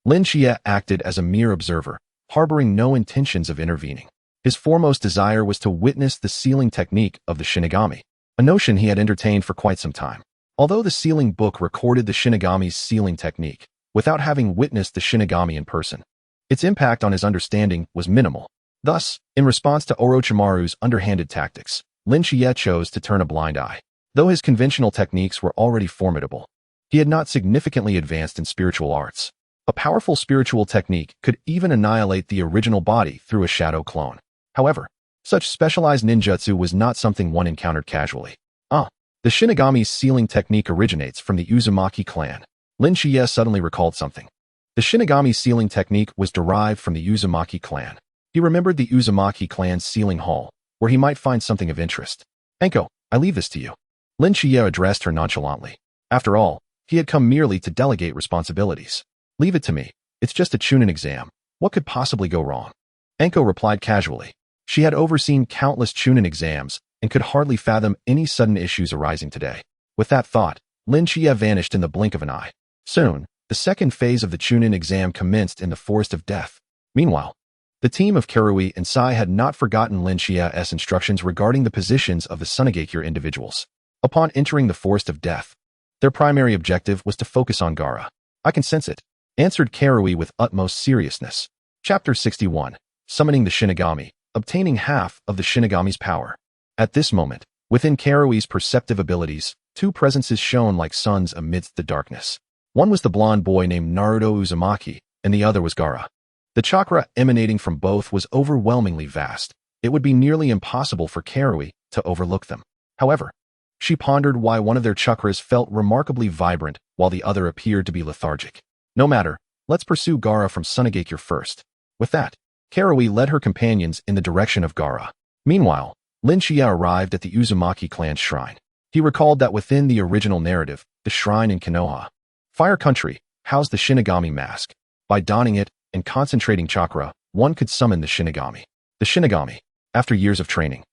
Shichiya acted as a mere observer, harboring no intentions of intervening. His foremost desire was to witness the sealing technique of the Shinagami, a notion he had entertained for quite some time. Although the sealing book recorded the Shinagami's sealing technique, without having witnessed the Shinagami in person, its impact on his understanding was minimal. Thus, in response to Orochimaru's underhanded tactics, Shichiya chose to turn a blind eye. Though his conventional techniques were already formidable, he had not significantly advanced in spiritual arts. A powerful spiritual technique could even annihilate the original body through a shadow clone. However, such specialized ninjutsu was not something one encountered casually. The Shinagami's sealing technique originates from the Uzumaki clan. Shichiya suddenly recalled something. The Shinagami sealing technique was derived from the Uzumaki clan. He remembered the Uzumaki clan's sealing hall, where he might find something of interest. Anko, I leave this to you. Shichiya addressed her nonchalantly. After all, he had come merely to delegate responsibilities. Leave it to me. It's just a Chunin exam. What could possibly go wrong? Anko replied casually. She had overseen countless Chunin exams and could hardly fathom any sudden issues arising today. With that thought, Shichiya vanished in the blink of an eye. Soon, the second phase of the Chunin exam commenced in the Forest of Death. Meanwhile, the team of Karui and Sai had not forgotten Shichiya's instructions regarding the positions of the Sunade individuals. Upon entering the Forest of Death, their primary objective was to focus on Gaara. I can sense it, answered Karui with utmost seriousness. Chapter 61. Summoning the Shinagami, obtaining half of the Shinagami's power. At this moment, within Karui's perceptive abilities, two presences shone like suns amidst the darkness. One was the blonde boy named Naruto Uzumaki, and the other was Gaara. The chakra emanating from both was overwhelmingly vast. It would be nearly impossible for Karui to overlook them. However, she pondered why one of their chakras felt remarkably vibrant while the other appeared to be lethargic. No matter, let's pursue Gaara from Sunade first. With that, Karui led her companions in the direction of Gaara. Meanwhile, Shichiya arrived at the Uzumaki clan's shrine. He recalled that within the original narrative, the shrine in Konoha, Fire Country, housed the Shinagami mask. By donning it and concentrating chakra, one could summon the Shinagami. The Shinagami, after years of training,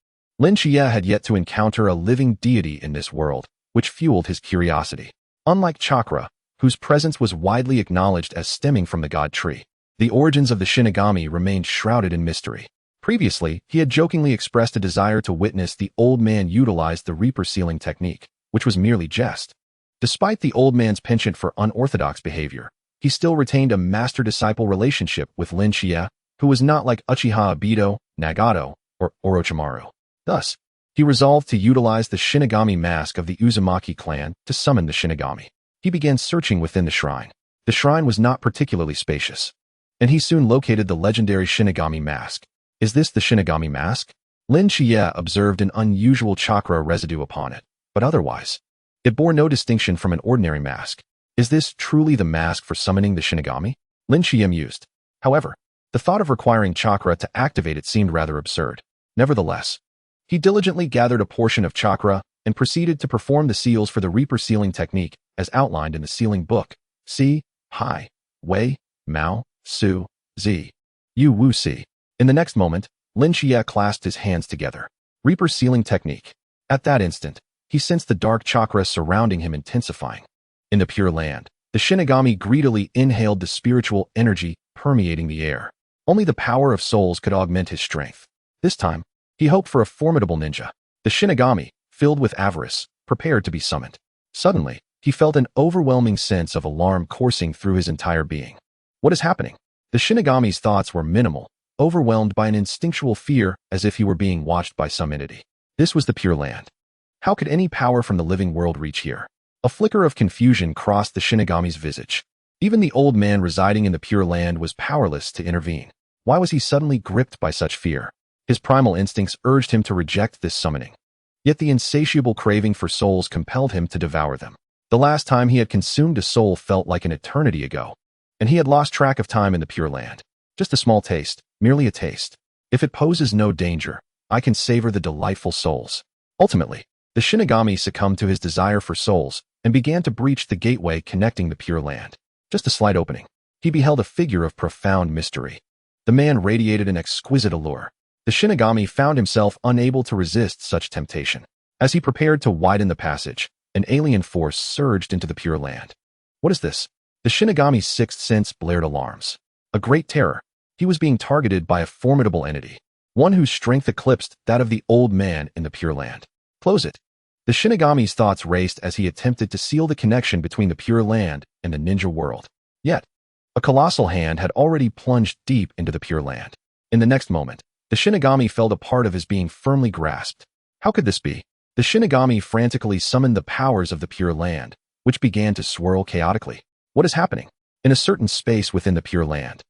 Shichiya had yet to encounter a living deity in this world, which fueled his curiosity. Unlike chakra, whose presence was widely acknowledged as stemming from the god tree, the origins of the Shinagami remained shrouded in mystery. Previously, he had jokingly expressed a desire to witness the old man utilize the Reaper sealing technique, which was merely jest. Despite the old man's penchant for unorthodox behavior, he still retained a master-disciple relationship with Shichiya, who was not like Uchiha Obito, Nagato, or Orochimaru. Thus, he resolved to utilize the Shinagami mask of the Uzumaki clan to summon the Shinagami. He began searching within the shrine. The shrine was not particularly spacious, and he soon located the legendary Shinagami mask. Is this the Shinagami mask? Shichiya observed an unusual chakra residue upon it, but otherwise, it bore no distinction from an ordinary mask. Is this truly the mask for summoning the Shinigami? Shichiya mused. However, the thought of requiring chakra to activate it seemed rather absurd. Nevertheless, he diligently gathered a portion of chakra and proceeded to perform the seals for the Reaper sealing technique as outlined in the sealing book. Si, Hai, Wei, Mao, Su, Zi, Yu Wu Si. In the next moment, Shichiya clasped his hands together. Reaper sealing technique. At that instant, he sensed the dark chakra surrounding him intensifying. In the Pure Land, the Shinigami greedily inhaled the spiritual energy permeating the air. Only the power of souls could augment his strength. This time, he hoped for a formidable ninja. The Shinigami, filled with avarice, prepared to be summoned. Suddenly, he felt an overwhelming sense of alarm coursing through his entire being. What is happening? The Shinigami's thoughts were minimal, overwhelmed by an instinctual fear as if he were being watched by some entity. This was the Pure Land. How could any power from the living world reach here? A flicker of confusion crossed the Shinigami's visage. Even the old man residing in the Pure Land was powerless to intervene. Why was he suddenly gripped by such fear? His primal instincts urged him to reject this summoning. Yet the insatiable craving for souls compelled him to devour them. The last time he had consumed a soul felt like an eternity ago, and he had lost track of time in the Pure Land. Just a small taste, merely a taste. If it poses no danger, I can savor the delightful souls. Ultimately, the Shinigami succumbed to his desire for souls and began to breach the gateway connecting the Pure Land. Just a slight opening. He beheld a figure of profound mystery. The man radiated an exquisite allure. The Shinigami found himself unable to resist such temptation. As he prepared to widen the passage, an alien force surged into the Pure Land. What is this? The Shinigami's sixth sense blared alarms. A great terror. He was being targeted by a formidable entity, one whose strength eclipsed that of the old man in the Pure Land. Close it. The Shinigami's thoughts raced as he attempted to seal the connection between the Pure Land and the ninja world. Yet, a colossal hand had already plunged deep into the Pure Land. In the next moment, the Shinigami felt a part of his being firmly grasped. How could this be? The Shinigami frantically summoned the powers of the Pure Land, which began to swirl chaotically. What is happening? In a certain space within the Pure Land,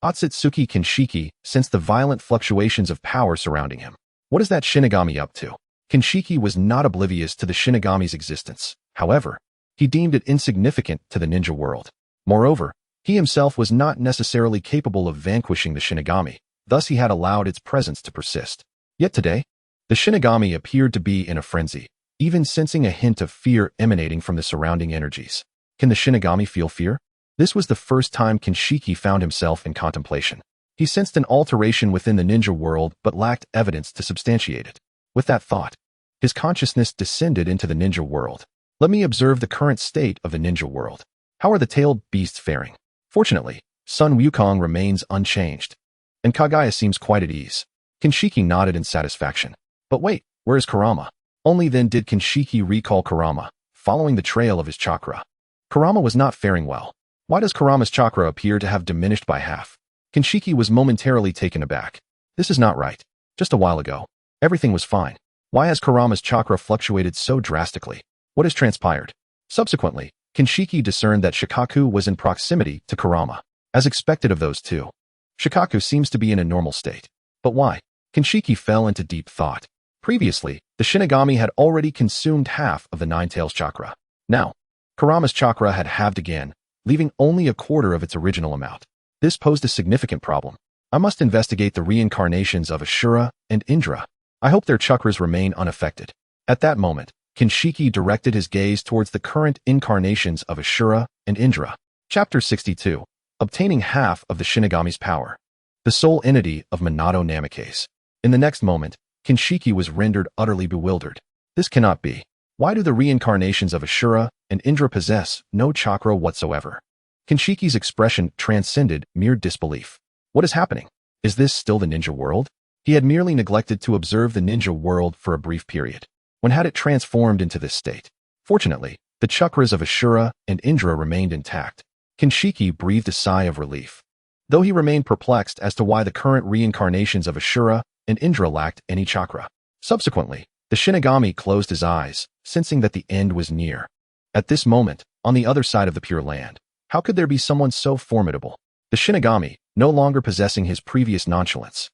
Atsutsuki Kinshiki sensed the violent fluctuations of power surrounding him. What is that Shinigami up to? Kinshiki was not oblivious to the Shinigami's existence. However, he deemed it insignificant to the ninja world. Moreover, he himself was not necessarily capable of vanquishing the Shinigami, thus he had allowed its presence to persist. Yet today, the Shinigami appeared to be in a frenzy, even sensing a hint of fear emanating from the surrounding energies. Can the Shinigami feel fear? This was the first time Kinshiki found himself in contemplation. He sensed an alteration within the ninja world but lacked evidence to substantiate it. With that thought, his consciousness descended into the ninja world. Let me observe the current state of the ninja world. How are the tailed beasts faring? Fortunately, Sun Wukong remains unchanged, and Kagaya seems quite at ease. Kinshiki nodded in satisfaction. But wait, where is Kurama? Only then did Kinshiki recall Kurama, following the trail of his chakra. Kurama was not faring well. Why does Kurama's chakra appear to have diminished by half? Kinshiki was momentarily taken aback. This is not right. Just a while ago, everything was fine. Why has Kurama's chakra fluctuated so drastically? What has transpired? Subsequently, Kinshiki discerned that Shikaku was in proximity to Kurama. As expected of those two, Shikaku seems to be in a normal state. But why? Kinshiki fell into deep thought. Previously, the Shinigami had already consumed half of the Nine-Tails chakra. Now, Kurama's chakra had halved again, leaving only a quarter of its original amount. This posed a significant problem. I must investigate the reincarnations of Ashura and Indra. I hope their chakras remain unaffected. At that moment, Kinshiki directed his gaze towards the current incarnations of Ashura and Indra. Chapter 62. Obtaining half of the Shinigami's power. The sole entity of Minato Namikaze. In the next moment, Kinshiki was rendered utterly bewildered. This cannot be. Why do the reincarnations of Ashura and Indra possess no chakra whatsoever? Kinshiki's expression transcended mere disbelief. What is happening? Is this still the ninja world? He had merely neglected to observe the ninja world for a brief period. When had it transformed into this state? Fortunately, the chakras of Ashura and Indra remained intact. Kinshiki breathed a sigh of relief, though he remained perplexed as to why the current reincarnations of Ashura and Indra lacked any chakra. Subsequently, the Shinigami closed his eyes, sensing that the end was near. At this moment, on the other side of the Pure Land, how could there be someone so formidable? The Shinigami, no longer possessing his previous nonchalance,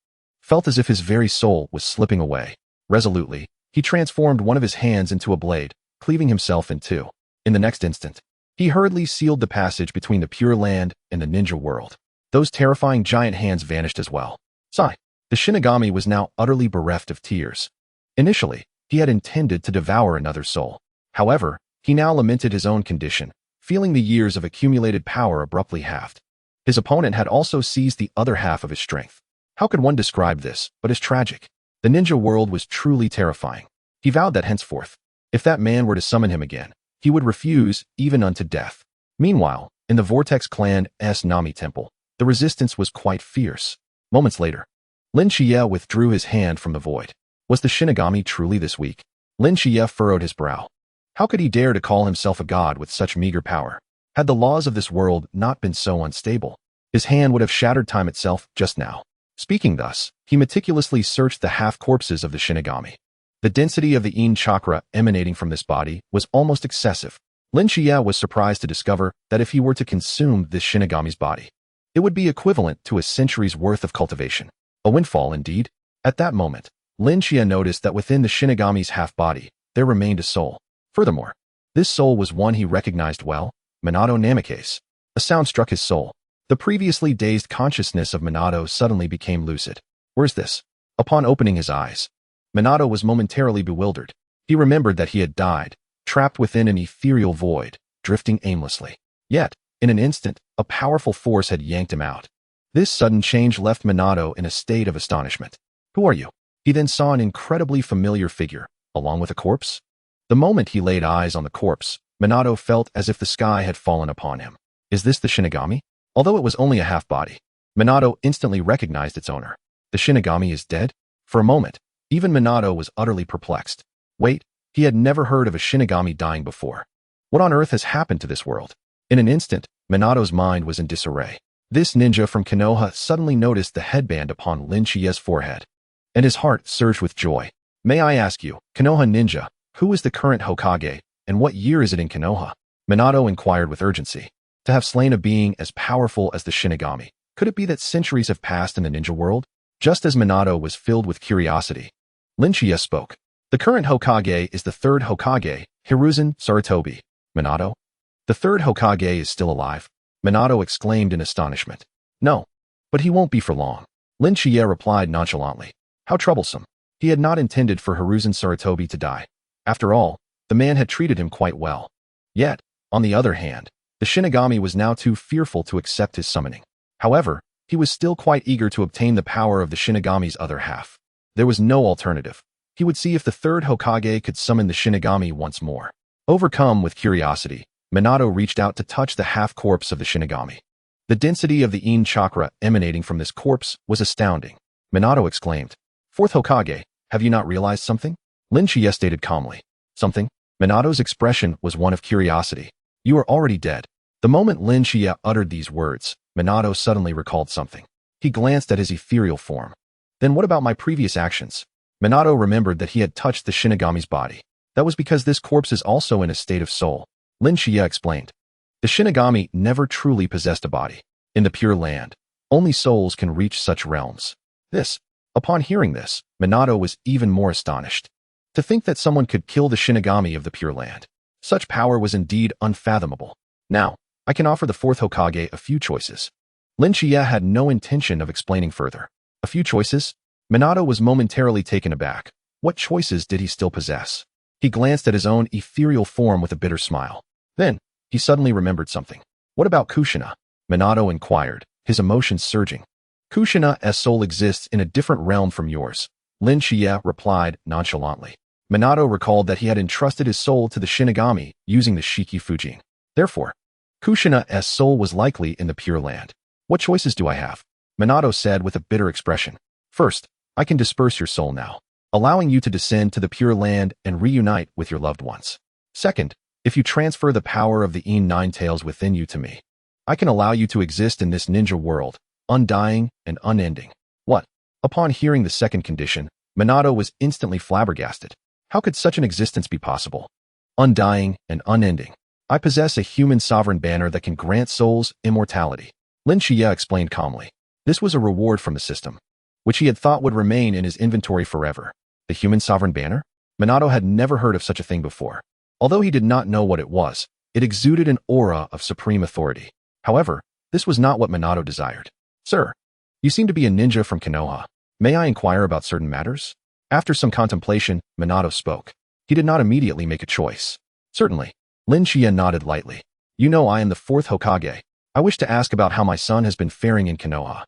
felt as if his very soul was slipping away. Resolutely, he transformed one of his hands into a blade, cleaving himself in two. In the next instant, He hurriedly sealed the passage between the Pure Land and the ninja world. Those terrifying giant hands vanished as well. Sigh. The Shinagami was now utterly bereft of tears. Initially, he had intended to devour another soul. However, he now lamented his own condition, feeling the years of accumulated power abruptly halved. His opponent had also seized the other half of his strength. How could one describe this but as tragic? The ninja world was truly terrifying. He vowed that henceforth, if that man were to summon him again, he would refuse even unto death. Meanwhile, in the Vortex Clan's Nami Temple, the resistance was quite fierce. Moments later, Shichiya withdrew his hand from the void. Was the Shinagami truly this weak? Shichiya furrowed his brow. How could he dare to call himself a god with such meager power? Had the laws of this world not been so unstable, his hand would have shattered time itself just now. Speaking thus, he meticulously searched the half-corpses of the Shinagami. The density of the Yin chakra emanating from this body was almost excessive. Shichiya was surprised to discover that if he were to consume this Shinagami's body, it would be equivalent to a century's worth of cultivation. A windfall, indeed. At that moment, Shichiya noticed that within the Shinagami's half-body, there remained a soul. Furthermore, this soul was one he recognized well, Minato Namikaze. A sound struck his soul. The previously dazed consciousness of Minato suddenly became lucid. Where's this? Upon opening his eyes, Minato was momentarily bewildered. He remembered that he had died, trapped within an ethereal void, drifting aimlessly. Yet, in an instant, a powerful force had yanked him out. This sudden change left Minato in a state of astonishment. Who are you? He then saw an incredibly familiar figure, along with a corpse. The moment he laid eyes on the corpse, Minato felt as if the sky had fallen upon him. Is this the Shinagami? Although it was only a half-body, Minato instantly recognized its owner. The Shinagami is dead? For a moment, even Minato was utterly perplexed. Wait, he had never heard of a Shinagami dying before. What on earth has happened to this world? In an instant, Minato's mind was in disarray. This ninja from Konoha suddenly noticed the headband upon Shichiya's forehead, and his heart surged with joy. May I ask you, Konoha ninja, who is the current Hokage, and what year is it in Konoha? Minato inquired with urgency. To have slain a being as powerful as the Shinagami, could it be that centuries have passed in the ninja world? Just as Minato was filled with curiosity, Shichiya spoke. The current Hokage is the third Hokage, Hiruzen Sarutobi. Minato? The third Hokage is still alive? Minato exclaimed in astonishment. No, but he won't be for long. Shichiya replied nonchalantly. How troublesome. He had not intended for Hiruzen Sarutobi to die. After all, the man had treated him quite well. Yet, on the other hand, the Shinagami was now too fearful to accept his summoning. However, he was still quite eager to obtain the power of the Shinagami's other half. There was no alternative. He would see if the third Hokage could summon the Shinagami once more. Overcome with curiosity, Minato reached out to touch the half-corpse of the Shinagami. The density of the Yin chakra emanating from this corpse was astounding. Minato exclaimed, Fourth Hokage, have you not realized something? Shichiya stated calmly. Something? Minato's expression was one of curiosity. You are already dead. The moment Shichiya uttered these words, Minato suddenly recalled something. He glanced at his ethereal form. Then what about my previous actions? Minato remembered that he had touched the Shinagami's body. That was because this corpse is also in a state of soul. Shichiya explained. The Shinagami never truly possessed a body. In the Pure Land, only souls can reach such realms. Upon hearing this, Minato was even more astonished. To think that someone could kill the Shinagami of the Pure Land. Such power was indeed unfathomable. Now, I can offer the fourth Hokage a few choices. Shichiya had no intention of explaining further. A few choices? Minato was momentarily taken aback. What choices did he still possess? He glanced at his own ethereal form with a bitter smile. Then, he suddenly remembered something. What about Kushina? Minato inquired, his emotions surging. Kushina's soul exists in a different realm from yours. Shichiya replied nonchalantly. Minato recalled that he had entrusted his soul to the Shinagami using the Shiki Fujin. Therefore, Kushina's soul was likely in the Pure Land. What choices do I have? Minato said with a bitter expression. First, I can disperse your soul now, allowing you to descend to the Pure Land and reunite with your loved ones. Second, if you transfer the power of the Nine Tails within you to me, I can allow you to exist in this ninja world, undying and unending. What? Upon hearing the second condition, Minato was instantly flabbergasted. How could such an existence be possible? Undying and unending. I possess a human sovereign banner that can grant souls immortality. Shichiya explained calmly. This was a reward from the system, which he had thought would remain in his inventory forever. The human sovereign banner? Minato had never heard of such a thing before. Although he did not know what it was, It exuded an aura of supreme authority. However, this was not what Minato desired. Sir, you seem to be a ninja from Konoha. May I inquire about certain matters? After some contemplation, Minato spoke. He did not immediately make a choice. Certainly. Shichiya nodded lightly. You know I am the fourth Hokage. I wish to ask about how my son has been faring in Konoha.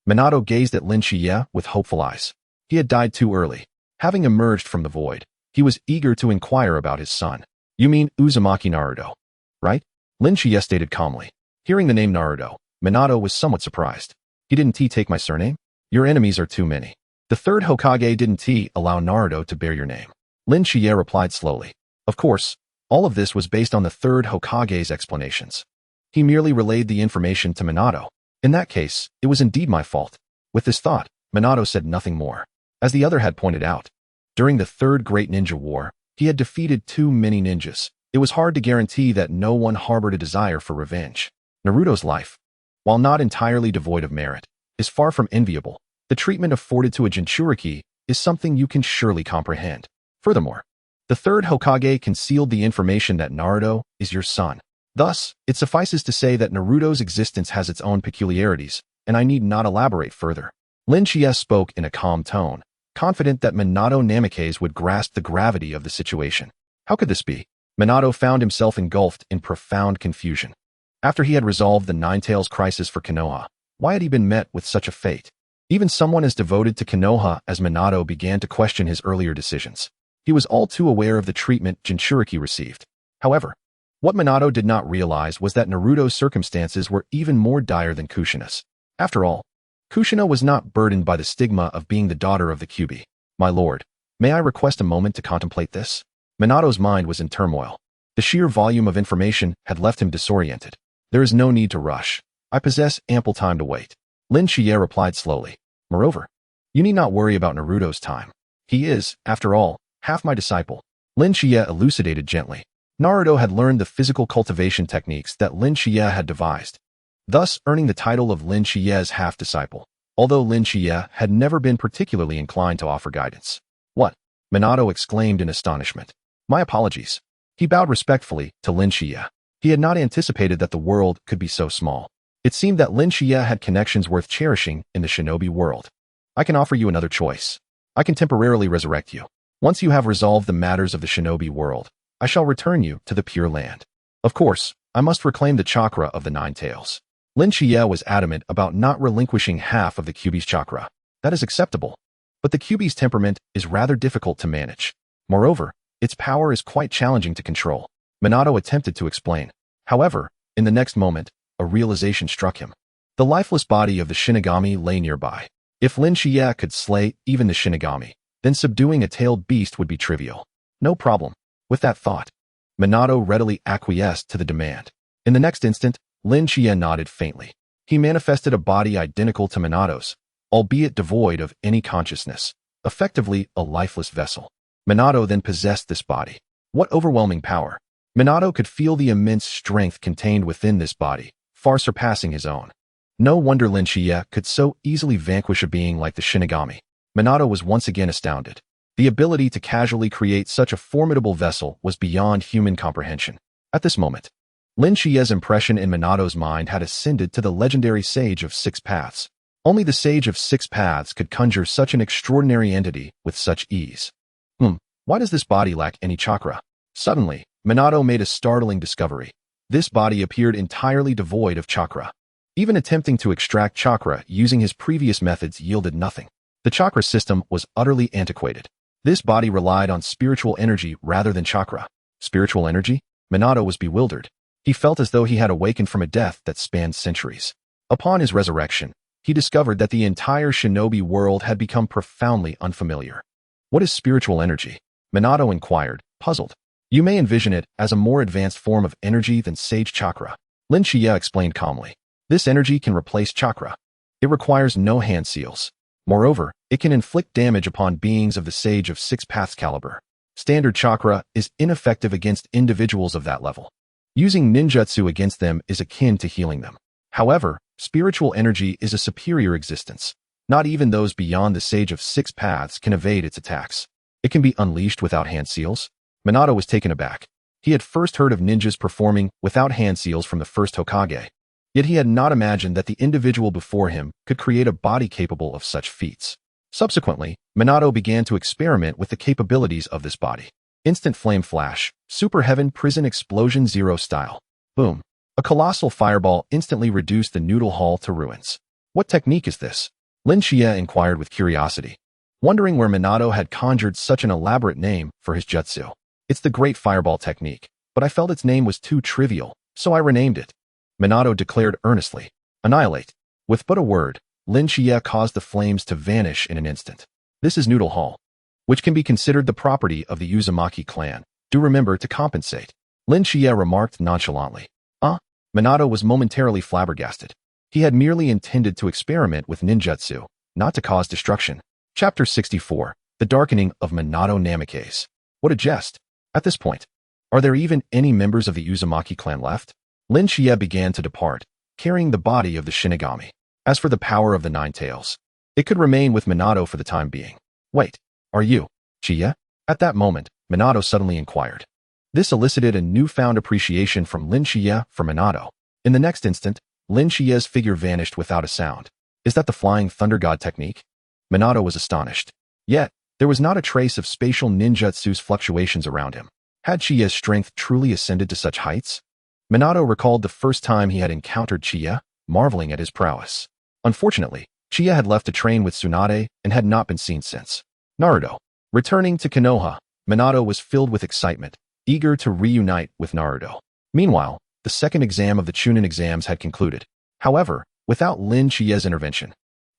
Minato gazed at Shichiya with hopeful eyes. He had died too early. Having emerged from the void, he was eager to inquire about his son. You mean Uzumaki Naruto, right? Shichiya stated calmly. Hearing the name Naruto, Minato was somewhat surprised. He didn't take my surname? Your enemies are too many. The third Hokage didn't allow Naruto to bear your name. Shichiya replied slowly. Of course, all of this was based on the third Hokage's explanations. He merely relayed the information to Minato. In that case, it was indeed my fault. With this thought, Minato said nothing more. As the other had pointed out, during the Third Great Ninja War, he had defeated too many ninjas. It was hard to guarantee that no one harbored a desire for revenge. Naruto's life, while not entirely devoid of merit, is far from enviable. The treatment afforded to a Jinchuriki is something you can surely comprehend. Furthermore, the third Hokage concealed the information that Naruto is your son. Thus, it suffices to say that Naruto's existence has its own peculiarities, and I need not elaborate further. Shichiya spoke in a calm tone, confident that Minato Namikaze would grasp the gravity of the situation. How could this be? Minato found himself engulfed in profound confusion. After he had resolved the Ninetales crisis for Konoha, why had he been met with such a fate? Even someone as devoted to Konoha as Minato began to question his earlier decisions. He was all too aware of the treatment Jinchuriki received. However, what Minato did not realize was that Naruto's circumstances were even more dire than Kushina's. After all, Kushina was not burdened by the stigma of being the daughter of the Kyuubi. My lord, may I request a moment to contemplate this? Minato's mind was in turmoil. The sheer volume of information had left him disoriented. There is no need to rush. I possess ample time to wait. Shichiya replied slowly. Moreover, you need not worry about Naruto's time. He is, after all, half my disciple. Shichiya elucidated gently. Naruto had learned the physical cultivation techniques that Shichiya had devised, thus earning the title of Shichiya's half-disciple, although Shichiya had never been particularly inclined to offer guidance. What? Minato exclaimed in astonishment. My apologies. He bowed respectfully to Shichiya. He had not anticipated that the world could be so small. It seemed that Shichiya had connections worth cherishing in the shinobi world. I can offer you another choice. I can temporarily resurrect you. Once you have resolved the matters of the shinobi world, I shall return you to the Pure Land. Of course, I must reclaim the chakra of the Nine Tails. Shichiya was adamant about not relinquishing half of the Kyuubi's chakra. That is acceptable. But the Kyuubi's temperament is rather difficult to manage. Moreover, its power is quite challenging to control. Minato attempted to explain. However, in the next moment, a realization struck him. The lifeless body of the Shinagami lay nearby. If Shichiya could slay even the Shinagami, then subduing a tailed beast would be trivial. No problem. With that thought, Minato readily acquiesced to the demand. In the next instant, Shichiya nodded faintly. He manifested a body identical to Minato's, albeit devoid of any consciousness, effectively a lifeless vessel. Minato then possessed this body. What overwhelming power! Minato could feel the immense strength contained within this body, far surpassing his own. No wonder Shichiya could so easily vanquish a being like the Shinagami. Minato was once again astounded. The ability to casually create such a formidable vessel was beyond human comprehension. At this moment, Shichiya's impression in Minato's mind had ascended to the legendary Sage of Six Paths. Only the Sage of Six Paths could conjure such an extraordinary entity with such ease. Why does this body lack any chakra? Suddenly, Minato made a startling discovery. This body appeared entirely devoid of chakra. Even attempting to extract chakra using his previous methods yielded nothing. The chakra system was utterly antiquated. This body relied on spiritual energy rather than chakra. Spiritual energy? Minato was bewildered. He felt as though he had awakened from a death that spanned centuries. Upon his resurrection, he discovered that the entire shinobi world had become profoundly unfamiliar. What is spiritual energy? Minato inquired, puzzled. You may envision it as a more advanced form of energy than sage chakra. Shichiya explained calmly. This energy can replace chakra. It requires no hand seals. Moreover, it can inflict damage upon beings of the Sage of Six Paths caliber. Standard chakra is ineffective against individuals of that level. Using ninjutsu against them is akin to healing them. However, spiritual energy is a superior existence. Not even those beyond the Sage of Six Paths can evade its attacks. It can be unleashed without hand seals. Minato was taken aback. He had first heard of ninjas performing without hand seals from the first Hokage, yet he had not imagined that the individual before him could create a body capable of such feats. Subsequently, Minato began to experiment with the capabilities of this body. Instant flame flash, super heaven prison explosion zero style. Boom. A colossal fireball instantly reduced the noodle hall to ruins. What technique is this? Shichiya inquired with curiosity, wondering where Minato had conjured such an elaborate name for his jutsu. It's the Great Fireball Technique, but I felt its name was too trivial, so I renamed it. Minato declared earnestly. Annihilate. With but a word, Shichiya caused the flames to vanish in an instant. This is Noodle Hall, which can be considered the property of the Uzumaki clan. Do remember to compensate. Shichiya remarked nonchalantly. Minato was momentarily flabbergasted. He had merely intended to experiment with ninjutsu, not to cause destruction. Chapter 64. The Darkening of Minato Namikaze. What a jest. At this point, are there even any members of the Uzumaki clan left? Shichiya began to depart, carrying the body of the Shinagami. As for the power of the Nine Tails, it could remain with Minato for the time being. Wait, are you Shichiya? At that moment, Minato suddenly inquired. This elicited a newfound appreciation from Shichiya for Minato. In the next instant, Shichiya's figure vanished without a sound. Is that the Flying Thunder God technique? Minato was astonished. Yet, there was not a trace of spatial ninjutsu's fluctuations around him. Had Shichiya's strength truly ascended to such heights? Minato recalled the first time he had encountered Shichiya, marveling at his prowess. Unfortunately, Shichiya had left to train with Tsunade and had not been seen since. Naruto. Returning to Konoha, Minato was filled with excitement, eager to reunite with Naruto. Meanwhile, the second exam of the Chunin exams had concluded. However, without Shichiya's intervention,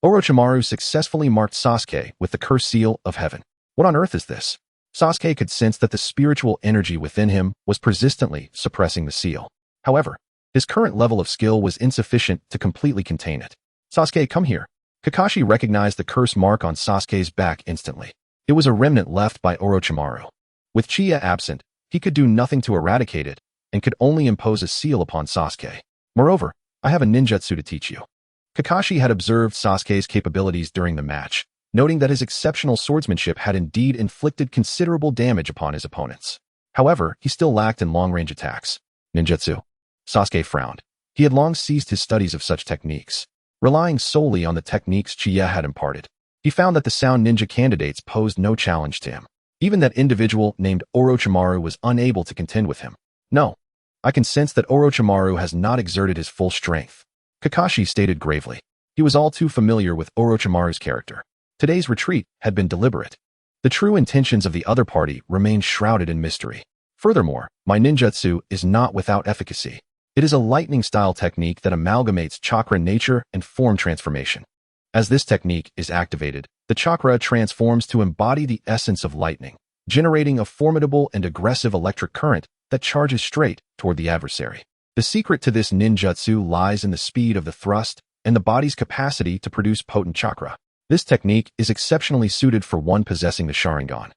Orochimaru successfully marked Sasuke with the Curse Seal of Heaven. What on earth is this? Sasuke could sense that the spiritual energy within him was persistently suppressing the seal. However, his current level of skill was insufficient to completely contain it. Sasuke, come here. Kakashi recognized the curse mark on Sasuke's back instantly. It was a remnant left by Orochimaru. With Shichiya absent, he could do nothing to eradicate it and could only impose a seal upon Sasuke. Moreover, I have a ninjutsu to teach you. Kakashi had observed Sasuke's capabilities during the match, noting that his exceptional swordsmanship had indeed inflicted considerable damage upon his opponents. However, he still lacked in long-range attacks. Ninjutsu. Sasuke frowned. He had long ceased his studies of such techniques, relying solely on the techniques Shichiya had imparted. He found that the sound ninja candidates posed no challenge to him. Even that individual named Orochimaru was unable to contend with him. No, I can sense that Orochimaru has not exerted his full strength, Kakashi stated gravely. He was all too familiar with Orochimaru's character. Today's retreat had been deliberate. The true intentions of the other party remained shrouded in mystery. Furthermore, my ninjutsu is not without efficacy. It is a lightning-style technique that amalgamates chakra nature and form transformation. As this technique is activated, the chakra transforms to embody the essence of lightning, generating a formidable and aggressive electric current that charges straight toward the adversary. The secret to this ninjutsu lies in the speed of the thrust and the body's capacity to produce potent chakra. This technique is exceptionally suited for one possessing the Sharingan.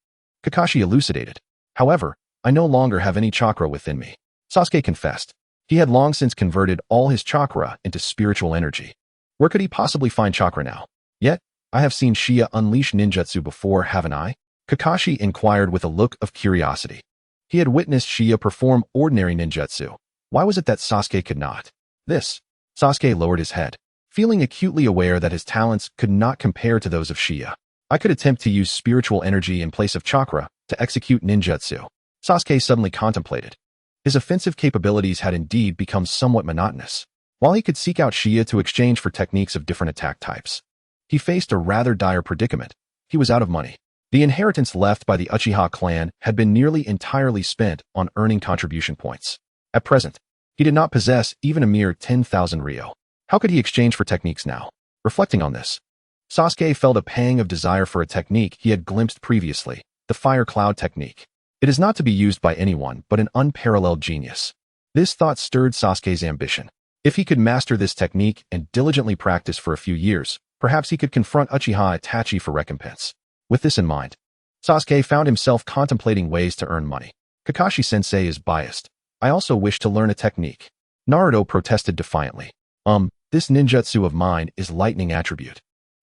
Kakashi elucidated. However, I no longer have any chakra within me. Sasuke confessed. He had long since converted all his chakra into spiritual energy. Where could he possibly find chakra now? Yet, I have seen Shichiya unleash ninjutsu before, haven't I? Kakashi inquired with a look of curiosity. He had witnessed Shichiya perform ordinary ninjutsu. Why was it that Sasuke could not? Sasuke lowered his head, feeling acutely aware that his talents could not compare to those of Shichiya. I could attempt to use spiritual energy in place of chakra to execute ninjutsu. Sasuke suddenly contemplated. His offensive capabilities had indeed become somewhat monotonous. While he could seek out Shichiya to exchange for techniques of different attack types, he faced a rather dire predicament. He was out of money. The inheritance left by the Uchiha clan had been nearly entirely spent on earning contribution points. At present, he did not possess even a mere 10,000 ryo. How could he exchange for techniques now? Reflecting on this, Sasuke felt a pang of desire for a technique he had glimpsed previously, the fire cloud technique. It is not to be used by anyone but an unparalleled genius. This thought stirred Sasuke's ambition. If he could master this technique and diligently practice for a few years, perhaps he could confront Uchiha Itachi for recompense. With this in mind, Sasuke found himself contemplating ways to earn money. Kakashi-sensei is biased. I also wish to learn a technique. Naruto protested defiantly. This ninjutsu of mine is lightning attribute.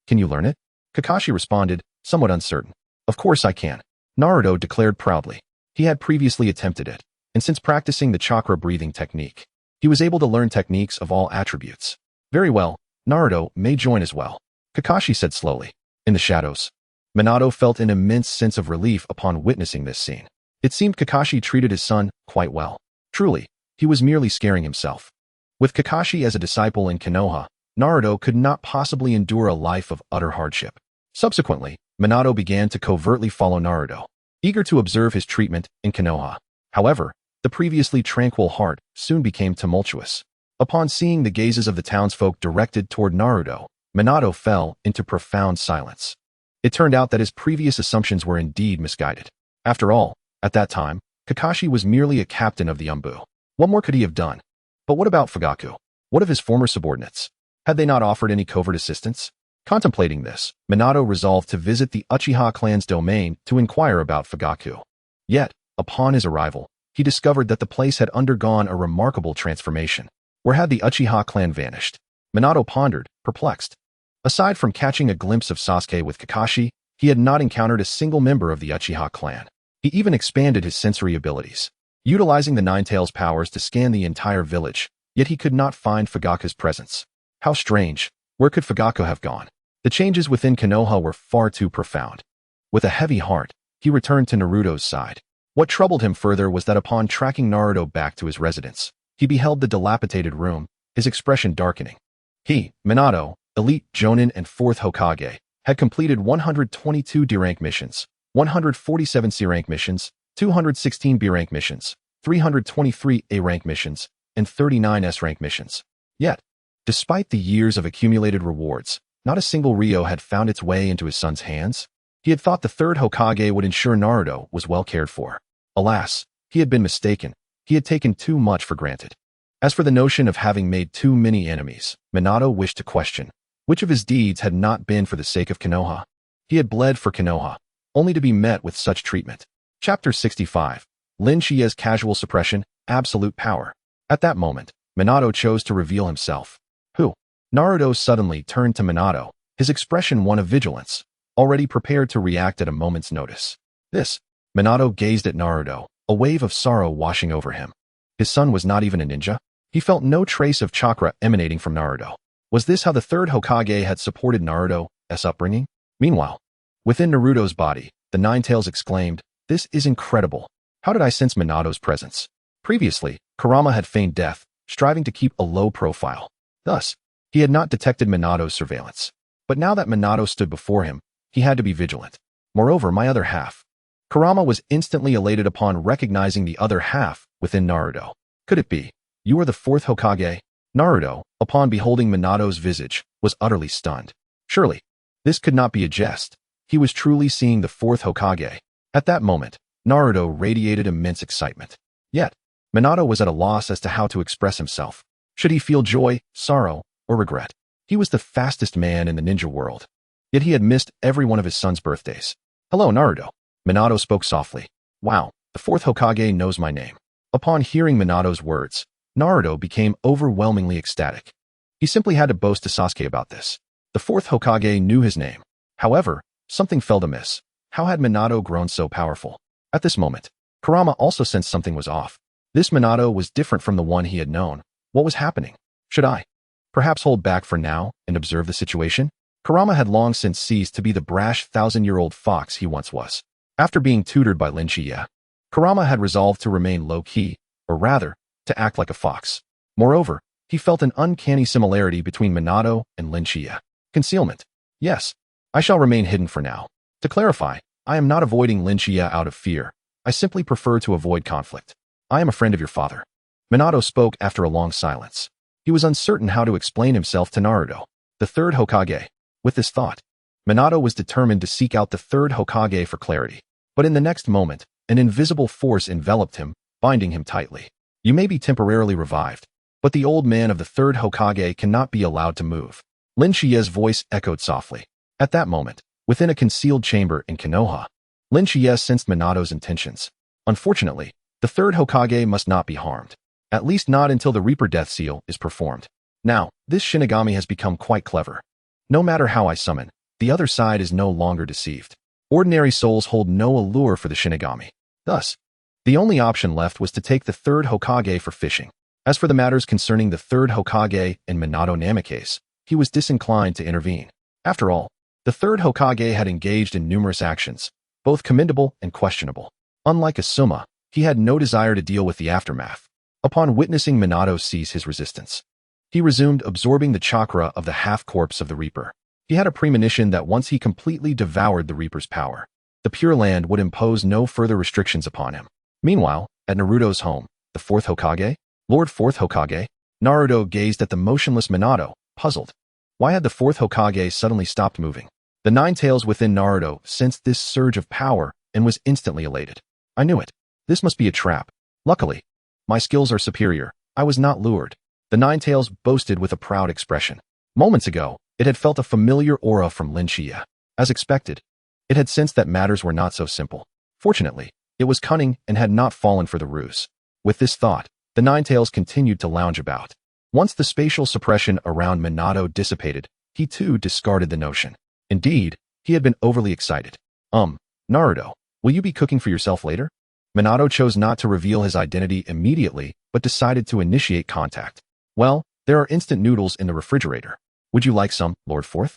Can you learn it? Kakashi responded, somewhat uncertain. Of course I can. Naruto declared proudly. He had previously attempted it, and since practicing the chakra breathing technique, he was able to learn techniques of all attributes. Very well, Naruto may join as well, Kakashi said slowly. In the shadows, Minato felt an immense sense of relief upon witnessing this scene. It seemed Kakashi treated his son quite well. Truly, he was merely scaring himself. With Kakashi as a disciple in Konoha, Naruto could not possibly endure a life of utter hardship. Subsequently, Minato began to covertly follow Naruto, eager to observe his treatment in Konoha. However, the previously tranquil heart soon became tumultuous. Upon seeing the gazes of the townsfolk directed toward Naruto, Minato fell into profound silence. It turned out that his previous assumptions were indeed misguided. After all, at that time, Kakashi was merely a captain of the Umbu. What more could he have done? But what about Fugaku? What of his former subordinates? Had they not offered any covert assistance? Contemplating this, Minato resolved to visit the Uchiha clan's domain to inquire about Fugaku. Yet, upon his arrival, he discovered that the place had undergone a remarkable transformation. Where had the Uchiha clan vanished? Minato pondered, perplexed. Aside from catching a glimpse of Sasuke with Kakashi, he had not encountered a single member of the Uchiha clan. He even expanded his sensory abilities, utilizing the Nine-Tails powers to scan the entire village, yet he could not find Fugaku's presence. How strange. Where could Fugaku have gone? The changes within Konoha were far too profound. With a heavy heart, he returned to Naruto's side. What troubled him further was that upon tracking Naruto back to his residence, he beheld the dilapidated room, his expression darkening. He, Minato, Elite Jonin and 4th Hokage, had completed 122 D-rank missions, 147 C-rank missions, 216 B-rank missions, 323 A-rank missions, and 39 S-rank missions. Yet, despite the years of accumulated rewards, not a single Ryo had found its way into his son's hands. He had thought the 3rd Hokage would ensure Naruto was well cared for. Alas, he had been mistaken. He had taken too much for granted. As for the notion of having made too many enemies, Minato wished to question, which of his deeds had not been for the sake of Konoha? He had bled for Konoha, only to be met with such treatment. Chapter 65. Lin Shiya's Casual Suppression, Absolute Power. At that moment, Minato chose to reveal himself. Who? Naruto suddenly turned to Minato, his expression one of vigilance, already prepared to react at a moment's notice. This. Minato gazed at Naruto, a wave of sorrow washing over him. His son was not even a ninja? He felt no trace of chakra emanating from Naruto. Was this how the 3rd Hokage had supported Naruto's upbringing? Meanwhile, within Naruto's body, the Nine-Tails exclaimed, "This is incredible. How did I sense Minato's presence?" Previously, Kurama had feigned death, striving to keep a low profile. Thus, he had not detected Minato's surveillance. But now that Minato stood before him, he had to be vigilant. Moreover, my other half. Kurama was instantly elated upon recognizing the other half within Naruto. Could it be? You are the 4th Hokage? Naruto, upon beholding Minato's visage, was utterly stunned. Surely, this could not be a jest. He was truly seeing the 4th Hokage. At that moment, Naruto radiated immense excitement. Yet, Minato was at a loss as to how to express himself. Should he feel joy, sorrow, or regret? He was the fastest man in the ninja world. Yet he had missed every one of his son's birthdays. "Hello, Naruto." Minato spoke softly. "Wow, the 4th Hokage knows my name." Upon hearing Minato's words, Naruto became overwhelmingly ecstatic. He simply had to boast to Sasuke about this. The 4th Hokage knew his name. However, something felt amiss. How had Minato grown so powerful? At this moment, Kurama also sensed something was off. This Minato was different from the one he had known. What was happening? Should I perhaps hold back for now and observe the situation? Kurama had long since ceased to be the brash 1,000-year-old fox he once was. After being tutored by Lin Shichiya, Kurama had resolved to remain low-key, or rather, to act like a fox. Moreover, he felt an uncanny similarity between Minato and Lin Shichiya. Concealment. Yes, I shall remain hidden for now. To clarify, I am not avoiding Lin Shichiya out of fear. I simply prefer to avoid conflict. I am a friend of your father. Minato spoke after a long silence. He was uncertain how to explain himself to Naruto, the 3rd Hokage. With this thought, Minato was determined to seek out the 3rd Hokage for clarity. But in the next moment, an invisible force enveloped him, binding him tightly. You may be temporarily revived, but the old man of the 3rd Hokage cannot be allowed to move. Lin Shichiya's voice echoed softly. At that moment, within a concealed chamber in Konoha, Lin Shichiya sensed Minato's intentions. Unfortunately, the 3rd Hokage must not be harmed. At least not until the Reaper Death Seal is performed. Now, this Shinagami has become quite clever. No matter how I summon, the other side is no longer deceived. Ordinary souls hold no allure for the Shinagami. Thus, The only option left was to take the third Hokage for fishing. As for the matters concerning the third Hokage and Minato Namikaze, he was disinclined to intervene. After all, the third Hokage had engaged in numerous actions, both commendable and questionable. Unlike Asuma, he had no desire to deal with the aftermath. Upon witnessing Minato cease his resistance, he resumed absorbing the chakra of the half-corpse of the Reaper. He had a premonition that once he completely devoured the Reaper's power, the Pure Land would impose no further restrictions upon him. Meanwhile, at Naruto's home, the fourth Hokage, Lord Fourth Hokage, Naruto gazed at the motionless Minato, puzzled. Why had the fourth Hokage suddenly stopped moving? The nine tails within Naruto sensed this surge of power and was instantly elated. I knew it. This must be a trap. Luckily, my skills are superior. I was not lured. The nine tails boasted with a proud expression. Moments ago, it had felt a familiar aura from Shichiya. As expected, it had sensed that matters were not so simple. Fortunately, it was cunning and had not fallen for the ruse. With this thought, the nine tails continued to lounge about. Once the spatial suppression around Minato dissipated, he too discarded the notion. Indeed, he had been overly excited. Naruto, will you be cooking for yourself later? Minato chose not to reveal his identity immediately, but decided to initiate contact. Well, there are instant noodles in the refrigerator. Would you like some, Lord Fourth?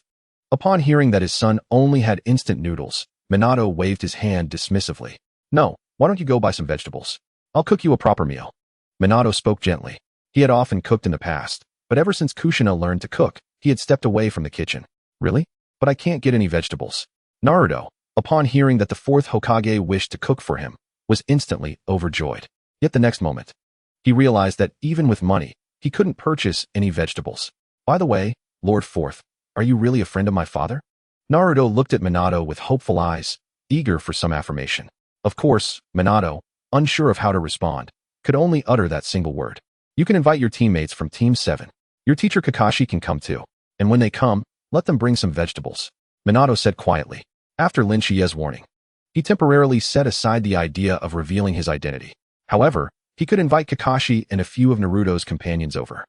Upon hearing that his son only had instant noodles, Minato waved his hand dismissively. No, why don't you go buy some vegetables? I'll cook you a proper meal. Minato spoke gently. He had often cooked in the past, but ever since Kushina learned to cook, he had stepped away from the kitchen. Really? But I can't get any vegetables. Naruto, upon hearing that the fourth Hokage wished to cook for him, was instantly overjoyed. Yet the next moment, he realized that even with money, he couldn't purchase any vegetables. By the way, Lord Fourth, are you really a friend of my father? Naruto looked at Minato with hopeful eyes, eager for some affirmation. Of course, Minato, unsure of how to respond, could only utter that single word. You can invite your teammates from Team 7. Your teacher Kakashi can come too. And when they come, let them bring some vegetables. Minato said quietly. After Shichiya's warning, he temporarily set aside the idea of revealing his identity. However, he could invite Kakashi and a few of Naruto's companions over.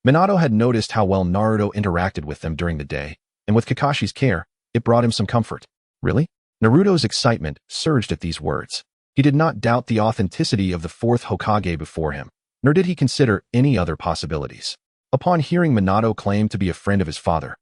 Minato had noticed how well Naruto interacted with them during the day, and with Kakashi's care, it brought him some comfort. Really? Naruto's excitement surged at these words. He did not doubt the authenticity of the fourth Hokage before him, nor did he consider any other possibilities. Upon hearing Minato claim to be a friend of his father,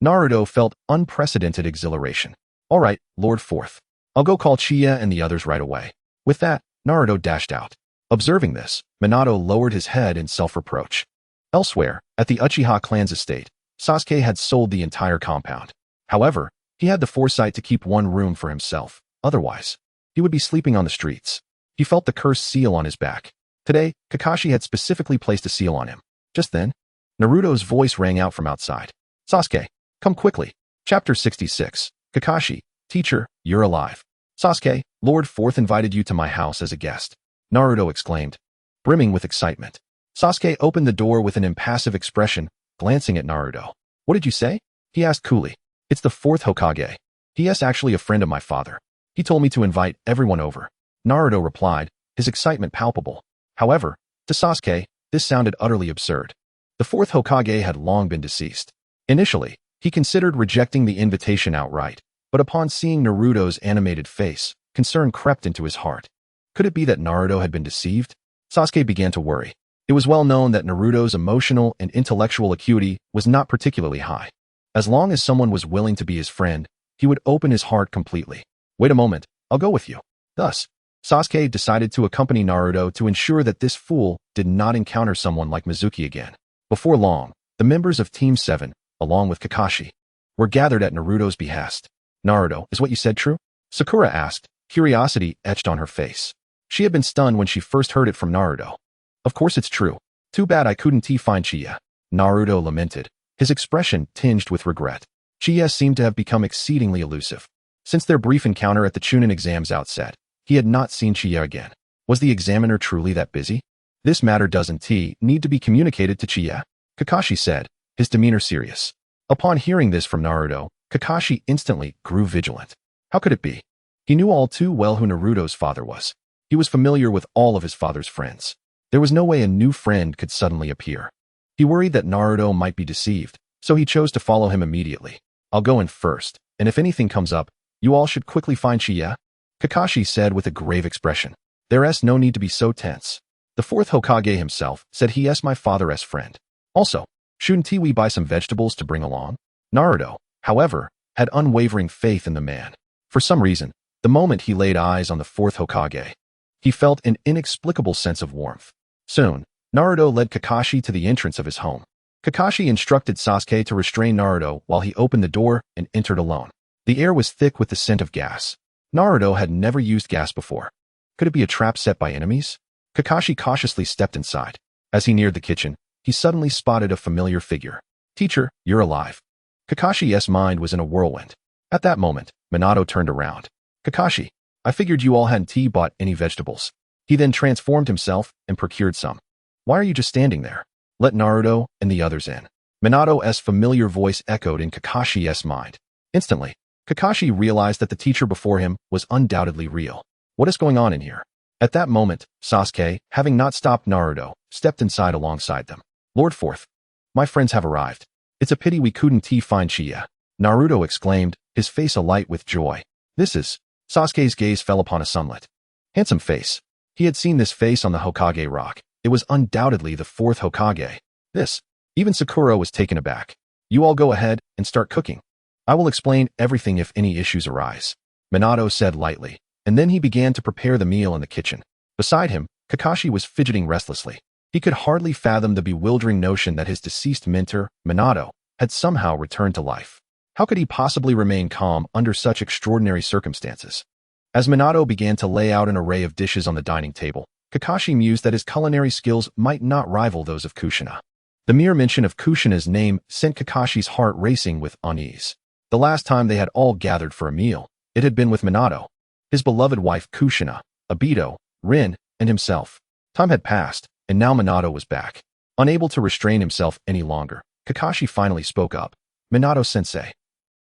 Naruto felt unprecedented exhilaration. All right, Lord Fourth. I'll go call Shichiya and the others right away. With that, Naruto dashed out. Observing this, Minato lowered his head in self-reproach. Elsewhere, at the Uchiha clan's estate, Sasuke had sold the entire compound. However, he had the foresight to keep one room for himself. Otherwise, he would be sleeping on the streets. He felt the cursed seal on his back. Today, Kakashi had specifically placed a seal on him. Just then, Naruto's voice rang out from outside. Sasuke, come quickly. Chapter 66. Kakashi, teacher, you're alive. Sasuke, Lord Fourth invited you to my house as a guest. Naruto exclaimed, brimming with excitement. Sasuke opened the door with an impassive expression, glancing at Naruto. What did you say? He asked coolly. It's the fourth Hokage. He is actually a friend of my father. He told me to invite everyone over. Naruto replied, his excitement palpable. However, to Sasuke, this sounded utterly absurd. The fourth Hokage had long been deceased. Initially, he considered rejecting the invitation outright, but upon seeing Naruto's animated face, concern crept into his heart. Could it be that Naruto had been deceived? Sasuke began to worry. It was well known that Naruto's emotional and intellectual acuity was not particularly high. As long as someone was willing to be his friend, he would open his heart completely. Wait a moment, I'll go with you. Thus, Sasuke decided to accompany Naruto to ensure that this fool did not encounter someone like Mizuki again. Before long, the members of Team 7, along with Kakashi, were gathered at Naruto's behest. Naruto, is what you said true? Sakura asked, curiosity etched on her face. She had been stunned when she first heard it from Naruto. Of course it's true. Too bad I couldn't find Shichiya. Naruto lamented, his expression tinged with regret. Shichiya seemed to have become exceedingly elusive. Since their brief encounter at the Chunin exam's outset, he had not seen Shichiya again. Was the examiner truly that busy? This matter doesn't need to be communicated to Shichiya, Kakashi said, his demeanor serious. Upon hearing this from Naruto, Kakashi instantly grew vigilant. How could it be? He knew all too well who Naruto's father was. He was familiar with all of his father's friends. There was no way a new friend could suddenly appear. He worried that Naruto might be deceived, so he chose to follow him immediately. I'll go in first, and if anything comes up, you all should quickly find Shichiya, Kakashi said with a grave expression. There's no need to be so tense. The fourth Hokage himself said he's my father's friend. Also, shouldn't we buy some vegetables to bring along? Naruto, however, had unwavering faith in the man. For some reason, the moment he laid eyes on the fourth Hokage, he felt an inexplicable sense of warmth. Soon, Naruto led Kakashi to the entrance of his home. Kakashi instructed Sasuke to restrain Naruto while he opened the door and entered alone. The air was thick with the scent of gas. Naruto had never used gas before. Could it be a trap set by enemies? Kakashi cautiously stepped inside. As he neared the kitchen, he suddenly spotted a familiar figure. "Teacher, you're alive." Kakashi's mind was in a whirlwind. At that moment, Minato turned around. "Kakashi, I figured you all hadn't bought any vegetables." He then transformed himself and procured some. "Why are you just standing there? Let Naruto and the others in." Minato's familiar voice echoed in Kakashi's mind. Instantly, Kakashi realized that the teacher before him was undoubtedly real. What is going on in here? At that moment, Sasuke, having not stopped Naruto, stepped inside alongside them. "Lord Fourth, my friends have arrived. It's a pity we couldn't find Shichiya," Naruto exclaimed, his face alight with joy. "This is..." Sasuke's gaze fell upon a sunlit, handsome face. He had seen this face on the Hokage rock. It was undoubtedly the fourth Hokage. This. Even Sakura was taken aback. "You all go ahead and start cooking. I will explain everything if any issues arise," Minato said lightly, and then he began to prepare the meal in the kitchen. Beside him, Kakashi was fidgeting restlessly. He could hardly fathom the bewildering notion that his deceased mentor, Minato, had somehow returned to life. How could he possibly remain calm under such extraordinary circumstances? As Minato began to lay out an array of dishes on the dining table, Kakashi mused that his culinary skills might not rival those of Kushina. The mere mention of Kushina's name sent Kakashi's heart racing with unease. The last time they had all gathered for a meal, it had been with Minato, his beloved wife Kushina, Obito, Rin, and himself. Time had passed, and now Minato was back. Unable to restrain himself any longer, Kakashi finally spoke up. "Minato-sensei,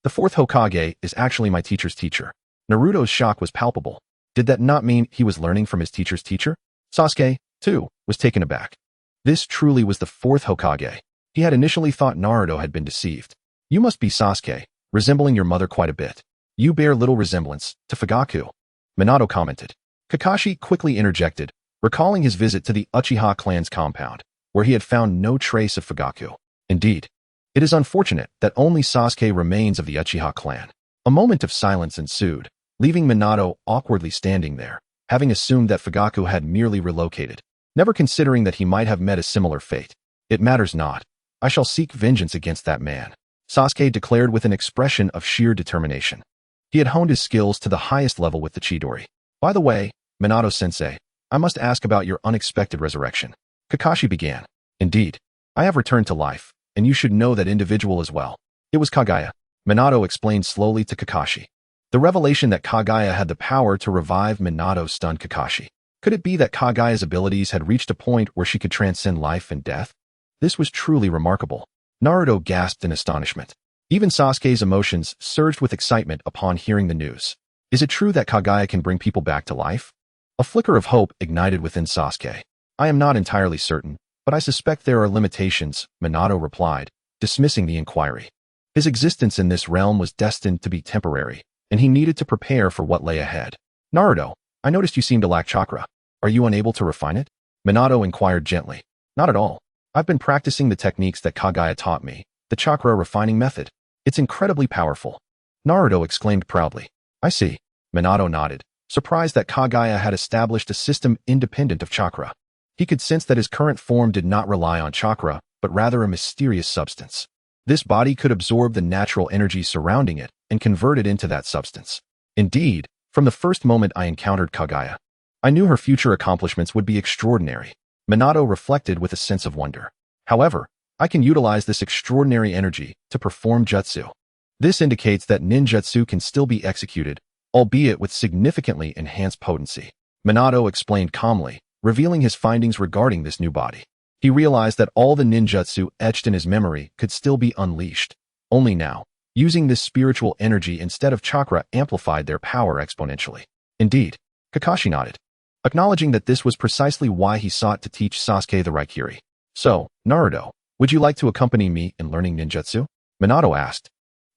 the fourth Hokage is actually my teacher's teacher." Naruto's shock was palpable. Did that not mean he was learning from his teacher's teacher? Sasuke, too, was taken aback. This truly was the fourth Hokage. He had initially thought Naruto had been deceived. "You must be Sasuke, resembling your mother quite a bit. You bear little resemblance to Fugaku," Minato commented. Kakashi quickly interjected, recalling his visit to the Uchiha clan's compound, where he had found no trace of Fugaku. Indeed, it is unfortunate that only Sasuke remains of the Uchiha clan. A moment of silence ensued, leaving Minato awkwardly standing there, having assumed that Fugaku had merely relocated, never considering that he might have met a similar fate. "It matters not. I shall seek vengeance against that man," Sasuke declared with an expression of sheer determination. He had honed his skills to the highest level with the Chidori. "By the way, Minato-sensei, I must ask about your unexpected resurrection," Kakashi began. "Indeed, I have returned to life, and you should know that individual as well. It was Kagaya," Minato explained slowly to Kakashi. The revelation that Kagaya had the power to revive Minato stunned Kakashi. Could it be that Kagaya's abilities had reached a point where she could transcend life and death? This was truly remarkable. Naruto gasped in astonishment. Even Sasuke's emotions surged with excitement upon hearing the news. Is it true that Kagaya can bring people back to life? A flicker of hope ignited within Sasuke. "I am not entirely certain, but I suspect there are limitations," Minato replied, dismissing the inquiry. His existence in this realm was destined to be temporary, and he needed to prepare for what lay ahead. "Naruto, I noticed you seem to lack chakra. Are you unable to refine it?" Minato inquired gently. "Not at all. I've been practicing the techniques that Kagaya taught me, the chakra refining method. It's incredibly powerful," Naruto exclaimed proudly. "I see," Minato nodded, surprised that Kagaya had established a system independent of chakra. He could sense that his current form did not rely on chakra, but rather a mysterious substance. This body could absorb the natural energy surrounding it and convert it into that substance. Indeed, from the first moment I encountered Kagaya, I knew her future accomplishments would be extraordinary. Minato reflected with a sense of wonder. However, I can utilize this extraordinary energy to perform jutsu. This indicates that ninjutsu can still be executed, albeit with significantly enhanced potency. Minato explained calmly, revealing his findings regarding this new body. He realized that all the ninjutsu etched in his memory could still be unleashed. Only now, using this spiritual energy instead of chakra amplified their power exponentially. Indeed, Kakashi nodded, acknowledging that this was precisely why he sought to teach Sasuke the Raikiri. "So, Naruto, would you like to accompany me in learning ninjutsu?" Minato asked,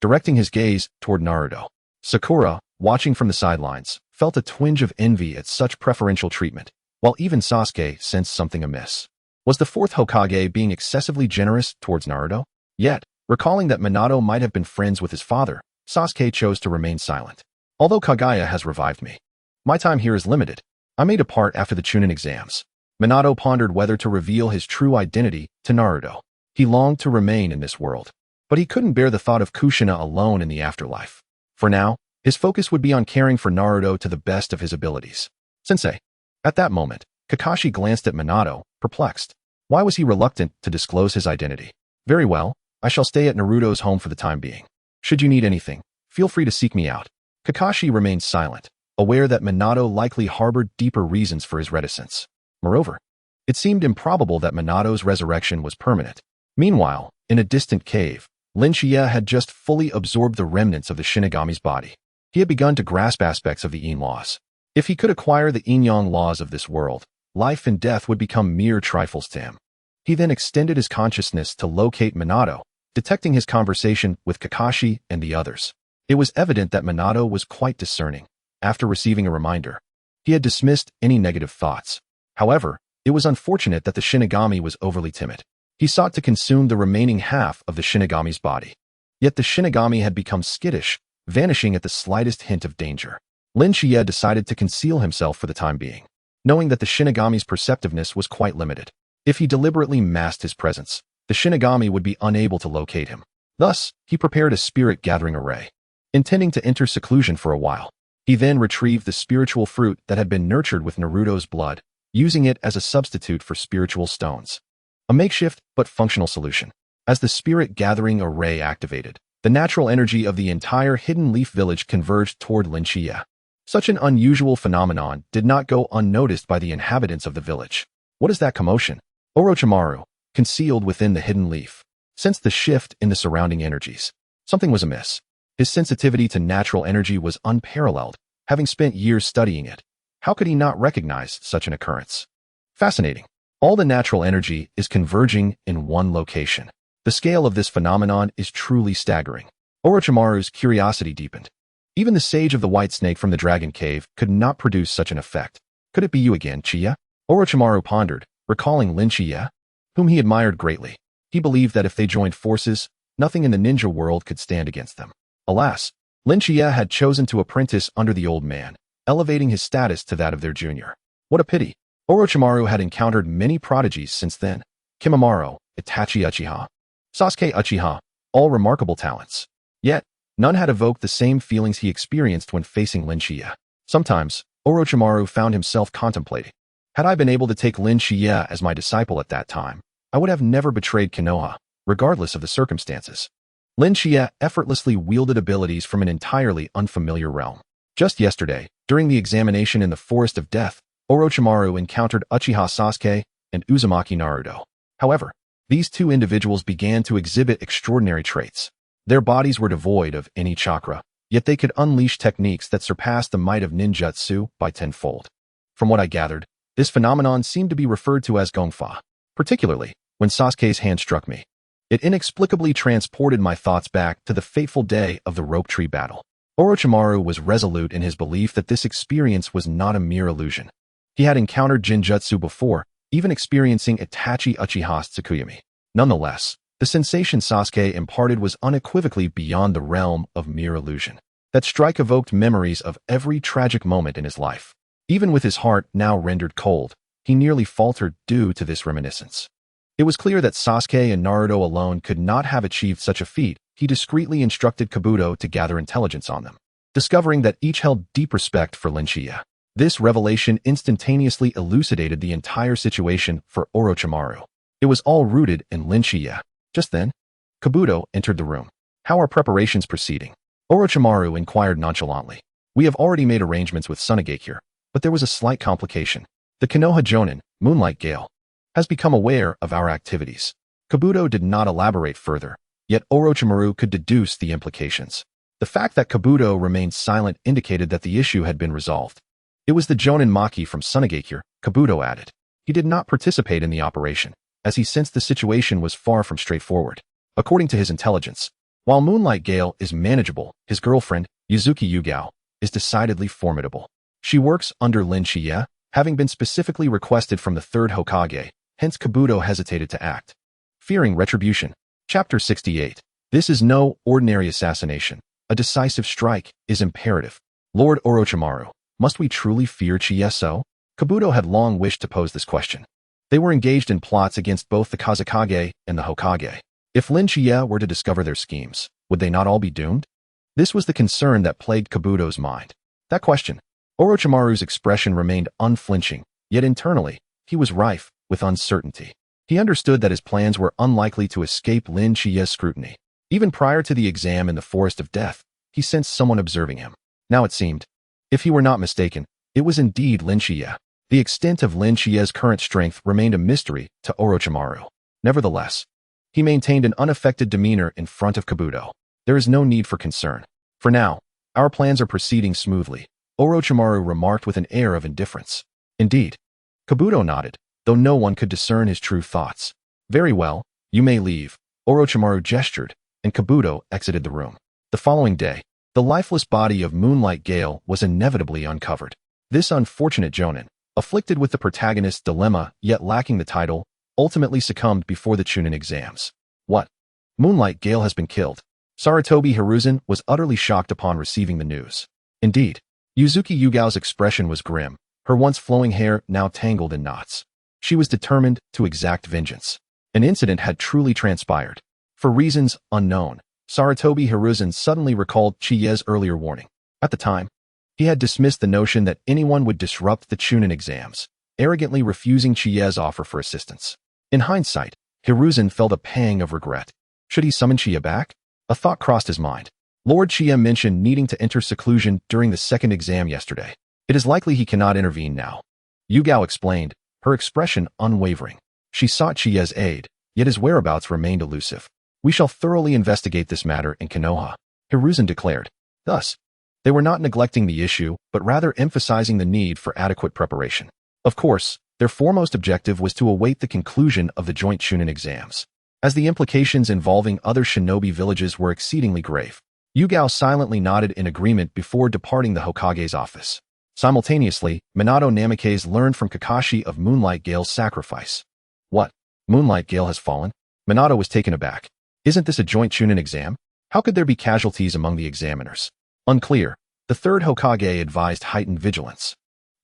directing his gaze toward Naruto. Sakura, watching from the sidelines, felt a twinge of envy at such preferential treatment, while even Sasuke sensed something amiss. Was the fourth Hokage being excessively generous towards Naruto? Yet, recalling that Minato might have been friends with his father, Sasuke chose to remain silent. Although Kaguya has revived me, my time here is limited. I may depart after the Chunin exams. Minato pondered whether to reveal his true identity to Naruto. He longed to remain in this world, but he couldn't bear the thought of Kushina alone in the afterlife. For now, his focus would be on caring for Naruto to the best of his abilities. Sensei. At that moment, Kakashi glanced at Minato, perplexed. Why was he reluctant to disclose his identity? Very well, I shall stay at Naruto's home for the time being. Should you need anything, feel free to seek me out. Kakashi remained silent, aware that Minato likely harbored deeper reasons for his reticence. Moreover, it seemed improbable that Minato's resurrection was permanent. Meanwhile, in a distant cave, Shichiya had just fully absorbed the remnants of the Shinagami's body. He had begun to grasp aspects of the yin laws. If he could acquire the yin-yang laws of this world, life and death would become mere trifles to him. He then extended his consciousness to locate Minato, detecting his conversation with Kakashi and the others. It was evident that Minato was quite discerning. After receiving a reminder, he had dismissed any negative thoughts. However, it was unfortunate that the Shinagami was overly timid. He sought to consume the remaining half of the Shinagami's body. Yet the Shinagami had become skittish, vanishing at the slightest hint of danger. Shichiya decided to conceal himself for the time being, knowing that the Shinagami's perceptiveness was quite limited. If he deliberately masked his presence, the Shinagami would be unable to locate him. Thus, he prepared a spirit-gathering array, intending to enter seclusion for a while. He then retrieved the spiritual fruit that had been nurtured with Naruto's blood, using it as a substitute for spiritual stones. A makeshift but functional solution. As the spirit-gathering array activated, the natural energy of the entire Hidden Leaf village converged toward Shichiya. Such an unusual phenomenon did not go unnoticed by the inhabitants of the village. What is that commotion? Orochimaru, concealed within the Hidden Leaf, sensed the shift in the surrounding energies. Something was amiss. His sensitivity to natural energy was unparalleled, having spent years studying it. How could he not recognize such an occurrence? Fascinating. All the natural energy is converging in one location. The scale of this phenomenon is truly staggering. Orochimaru's curiosity deepened. Even the sage of the White Snake from the Dragon Cave could not produce such an effect. Could it be you again, Chiya? Orochimaru pondered, recalling Shichiya, whom he admired greatly. He believed that if they joined forces, nothing in the ninja world could stand against them. Alas, Shichiya had chosen to apprentice under the old man, elevating his status to that of their junior. What a pity. Orochimaru had encountered many prodigies since then. Kimimaro, Itachi Uchiha, Sasuke Uchiha, all remarkable talents. Yet, none had evoked the same feelings he experienced when facing Shichiya. Sometimes, Orochimaru found himself contemplating. Had I been able to take Shichiya as my disciple at that time, I would have never betrayed Konoha, regardless of the circumstances. Shichiya effortlessly wielded abilities from an entirely unfamiliar realm. Just yesterday, during the examination in the Forest of Death, Orochimaru encountered Uchiha Sasuke and Uzumaki Naruto. However, these two individuals began to exhibit extraordinary traits. Their bodies were devoid of any chakra, yet they could unleash techniques that surpassed the might of ninjutsu by tenfold. From what I gathered, this phenomenon seemed to be referred to as gongfa, particularly when Sasuke's hand struck me. It inexplicably transported my thoughts back to the fateful day of the rope tree battle. Orochimaru was resolute in his belief that this experience was not a mere illusion. He had encountered Jinjutsu before, even experiencing Itachi Uchiha's Tsukuyami. Nonetheless, the sensation Sasuke imparted was unequivocally beyond the realm of mere illusion. That strike evoked memories of every tragic moment in his life. Even with his heart now rendered cold, he nearly faltered due to this reminiscence. It was clear that Sasuke and Naruto alone could not have achieved such a feat. He discreetly instructed Kabuto to gather intelligence on them, discovering that each held deep respect for Shichiya. This revelation instantaneously elucidated the entire situation for Orochimaru. It was all rooted in Shichiya. Just then, Kabuto entered the room. How are preparations proceeding? Orochimaru inquired nonchalantly. We have already made arrangements with Tsunade here, but there was a slight complication. The Konoha Jonin, Moonlight Gale, has become aware of our activities. Kabuto did not elaborate further, yet Orochimaru could deduce the implications. The fact that Kabuto remained silent indicated that the issue had been resolved. It was the Jonin Maki from Tsunade, Kabuto added. He did not participate in the operation, as he sensed the situation was far from straightforward. According to his intelligence, while Moonlight Gale is manageable, his girlfriend, Yuzuki Yugao, is decidedly formidable. She works under Shichiya, having been specifically requested from the third Hokage, hence Kabuto hesitated to act. Fearing retribution. Chapter 68. This is no ordinary assassination. A decisive strike is imperative. Lord Orochimaru, must we truly fear Chiyeso? Kabuto had long wished to pose this question. They were engaged in plots against both the Kazekage and the Hokage. If Shichiya were to discover their schemes, would they not all be doomed? This was the concern that plagued Kabuto's mind. That question. Orochimaru's expression remained unflinching, yet internally, he was rife with uncertainty. He understood that his plans were unlikely to escape Shichiya's scrutiny. Even prior to the exam in the Forest of Death, he sensed someone observing him. Now it seemed, if he were not mistaken, it was indeed Shichiya. The extent of Shichiya's current strength remained a mystery to Orochimaru. Nevertheless, he maintained an unaffected demeanor in front of Kabuto. There is no need for concern. For now, our plans are proceeding smoothly, Orochimaru remarked with an air of indifference. Indeed. Kabuto nodded, though no one could discern his true thoughts. Very well, you may leave, Orochimaru gestured, and Kabuto exited the room. The following day, the lifeless body of Moonlight Gale was inevitably uncovered. This unfortunate jonin, afflicted with the protagonist's dilemma yet lacking the title, ultimately succumbed before the Chunin exams. What? Moonlight Gale has been killed. Sarutobi Hiruzen was utterly shocked upon receiving the news. Indeed, Yuzuki Yugao's expression was grim, her once flowing hair now tangled in knots. She was determined to exact vengeance. An incident had truly transpired. For reasons unknown, Sarutobi Hiruzen suddenly recalled Chiye's earlier warning. At the time, he had dismissed the notion that anyone would disrupt the Chunin exams, arrogantly refusing Chiye's offer for assistance. In hindsight, Hiruzen felt a pang of regret. Should he summon Chiye back? A thought crossed his mind. Lord Chiye mentioned needing to enter seclusion during the second exam yesterday. It is likely he cannot intervene now. Yugao explained, her expression unwavering. She sought Chiye's aid, yet his whereabouts remained elusive. We shall thoroughly investigate this matter in Konoha, Hiruzen declared. Thus, they were not neglecting the issue, but rather emphasizing the need for adequate preparation. Of course, their foremost objective was to await the conclusion of the joint Chunin exams, as the implications involving other shinobi villages were exceedingly grave. Yugao silently nodded in agreement before departing the Hokage's office. Simultaneously, Minato Namikaze learned from Kakashi of Moonlight Gale's sacrifice. What? Moonlight Gale has fallen? Minato was taken aback. Isn't this a joint Chunin exam? How could there be casualties among the examiners? Unclear. The third Hokage advised heightened vigilance.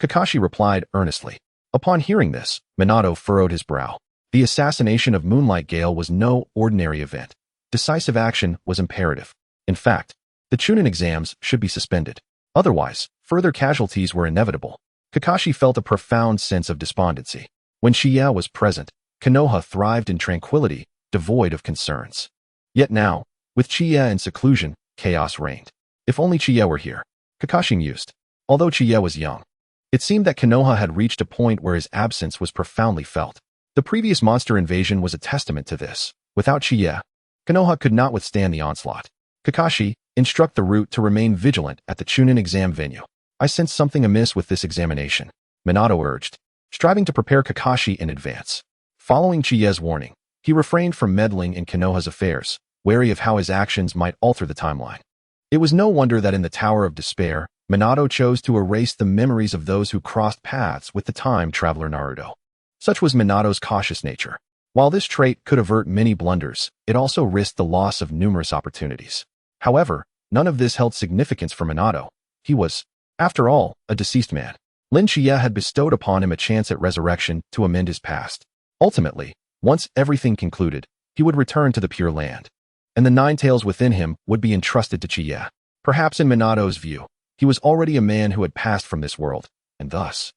Kakashi replied earnestly. Upon hearing this, Minato furrowed his brow. The assassination of Moonlight Gale was no ordinary event. Decisive action was imperative. In fact, the Chunin exams should be suspended. Otherwise, further casualties were inevitable. Kakashi felt a profound sense of despondency. When Shichiya was present, Konoha thrived in tranquility, devoid of concerns. Yet now, with Chichiya in seclusion, chaos reigned. If only Chichiya were here, Kakashi mused. Although Chichiya was young, it seemed that Konoha had reached a point where his absence was profoundly felt. The previous monster invasion was a testament to this. Without Chichiya, Konoha could not withstand the onslaught. Kakashi, instruct the route to remain vigilant at the Chunin exam venue. I sense something amiss with this examination, Minato urged, striving to prepare Kakashi in advance. Following Chichiya's warning, he refrained from meddling in Konoha's affairs, wary of how his actions might alter the timeline. It was no wonder that in the Tower of Despair, Minato chose to erase the memories of those who crossed paths with the time traveler Naruto. Such was Minato's cautious nature. While this trait could avert many blunders, it also risked the loss of numerous opportunities. However, none of this held significance for Minato. He was, after all, a deceased man. Shichiya had bestowed upon him a chance at resurrection to amend his past. Ultimately, once everything concluded, he would return to the Pure Land, and the nine tails within him would be entrusted to Chichiya. Perhaps in Minato's view, he was already a man who had passed from this world, and thus,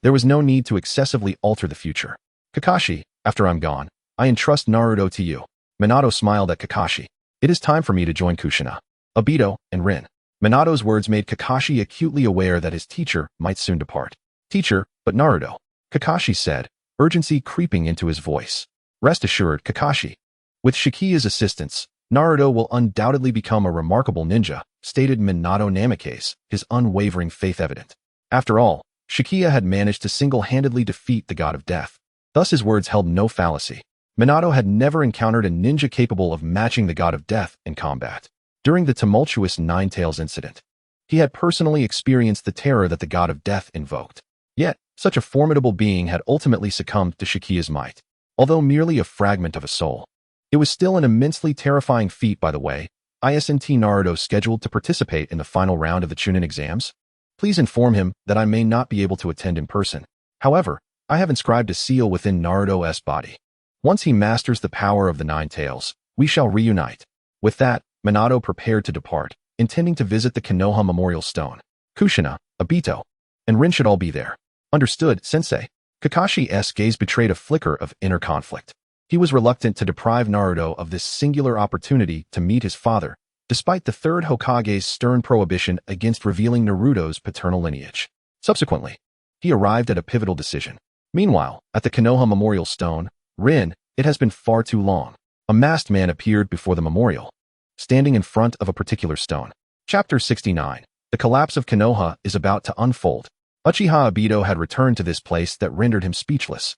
there was no need to excessively alter the future. Kakashi, after I'm gone, I entrust Naruto to you. Minato smiled at Kakashi. It is time for me to join Kushina, Obito, and Rin. Minato's words made Kakashi acutely aware that his teacher might soon depart. Teacher, but Naruto, Kakashi said, urgency creeping into his voice. Rest assured, Kakashi. With Shichiya's assistance, Naruto will undoubtedly become a remarkable ninja, stated Minato Namikaze, his unwavering faith evident. After all, Shichiya had managed to single-handedly defeat the god of death. Thus his words held no fallacy. Minato had never encountered a ninja capable of matching the god of death in combat. During the tumultuous Nine Tails incident, He had personally experienced the terror that the god of death invoked. Yet, such a formidable being had ultimately succumbed to Shichiya's might. Although merely a fragment of a soul, it was still an immensely terrifying feat. By the way, isn't Naruto scheduled to participate in the final round of the Chunin exams? Please inform him that I may not be able to attend in person. However, I have inscribed a seal within Naruto's body. Once he masters the power of the Nine Tails, we shall reunite. With that, Minato prepared to depart, intending to visit the Konoha Memorial Stone. Kushina, Obito, and Rin should all be there. Understood, Sensei. Kakashi's gaze betrayed a flicker of inner conflict. He was reluctant to deprive Naruto of this singular opportunity to meet his father, despite the third Hokage's stern prohibition against revealing Naruto's paternal lineage. Subsequently, he arrived at a pivotal decision. Meanwhile, at the Konoha Memorial Stone, Rin, it has been far too long. A masked man appeared before the memorial, standing in front of a particular stone. Chapter 69. The collapse of Konoha is about to unfold. Uchiha Obito had returned to this place that rendered him speechless.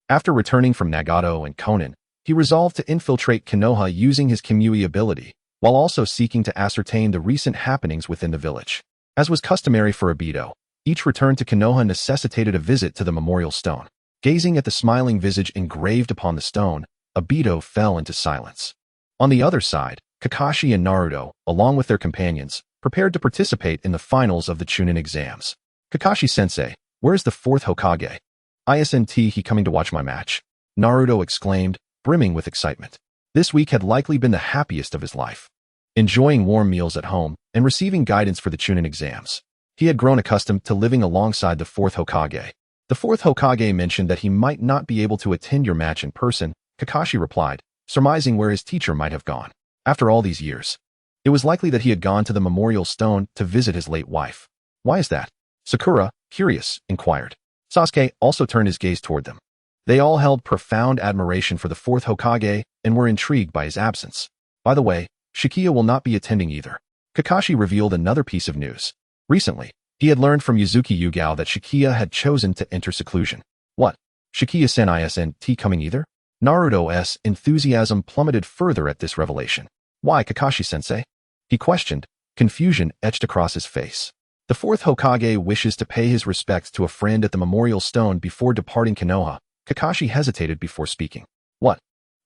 After returning from Nagato and Konan, he resolved to infiltrate Konoha using his Kimui ability, while also seeking to ascertain the recent happenings within the village. As was customary for Obito, each return to Konoha necessitated a visit to the memorial stone. Gazing at the smiling visage engraved upon the stone, Obito fell into silence. On the other side, Kakashi and Naruto, along with their companions, prepared to participate in the finals of the Chunin exams. Kakashi-sensei, where is the fourth Hokage? Isn't he coming to watch my match? Naruto exclaimed, brimming with excitement. This week had likely been the happiest of his life. Enjoying warm meals at home and receiving guidance for the Chunin exams, he had grown accustomed to living alongside the fourth Hokage. The fourth Hokage mentioned that he might not be able to attend your match in person, Kakashi replied, surmising where his teacher might have gone. After all these years, it was likely that he had gone to the memorial stone to visit his late wife. Why is that? Sakura, curious, inquired. Sasuke also turned his gaze toward them. They all held profound admiration for the fourth Hokage and were intrigued by his absence. By the way, Shichiya will not be attending either. Kakashi revealed another piece of news. Recently, he had learned from Yuzuki Yugao that Shichiya had chosen to enter seclusion. What? Shichiya-sen isn't coming either? Naruto's enthusiasm plummeted further at this revelation. Why, Kakashi-sensei? He questioned, confusion etched across his face. The fourth Hokage wishes to pay his respects to a friend at the memorial stone before departing Konoha. Kakashi hesitated before speaking. What?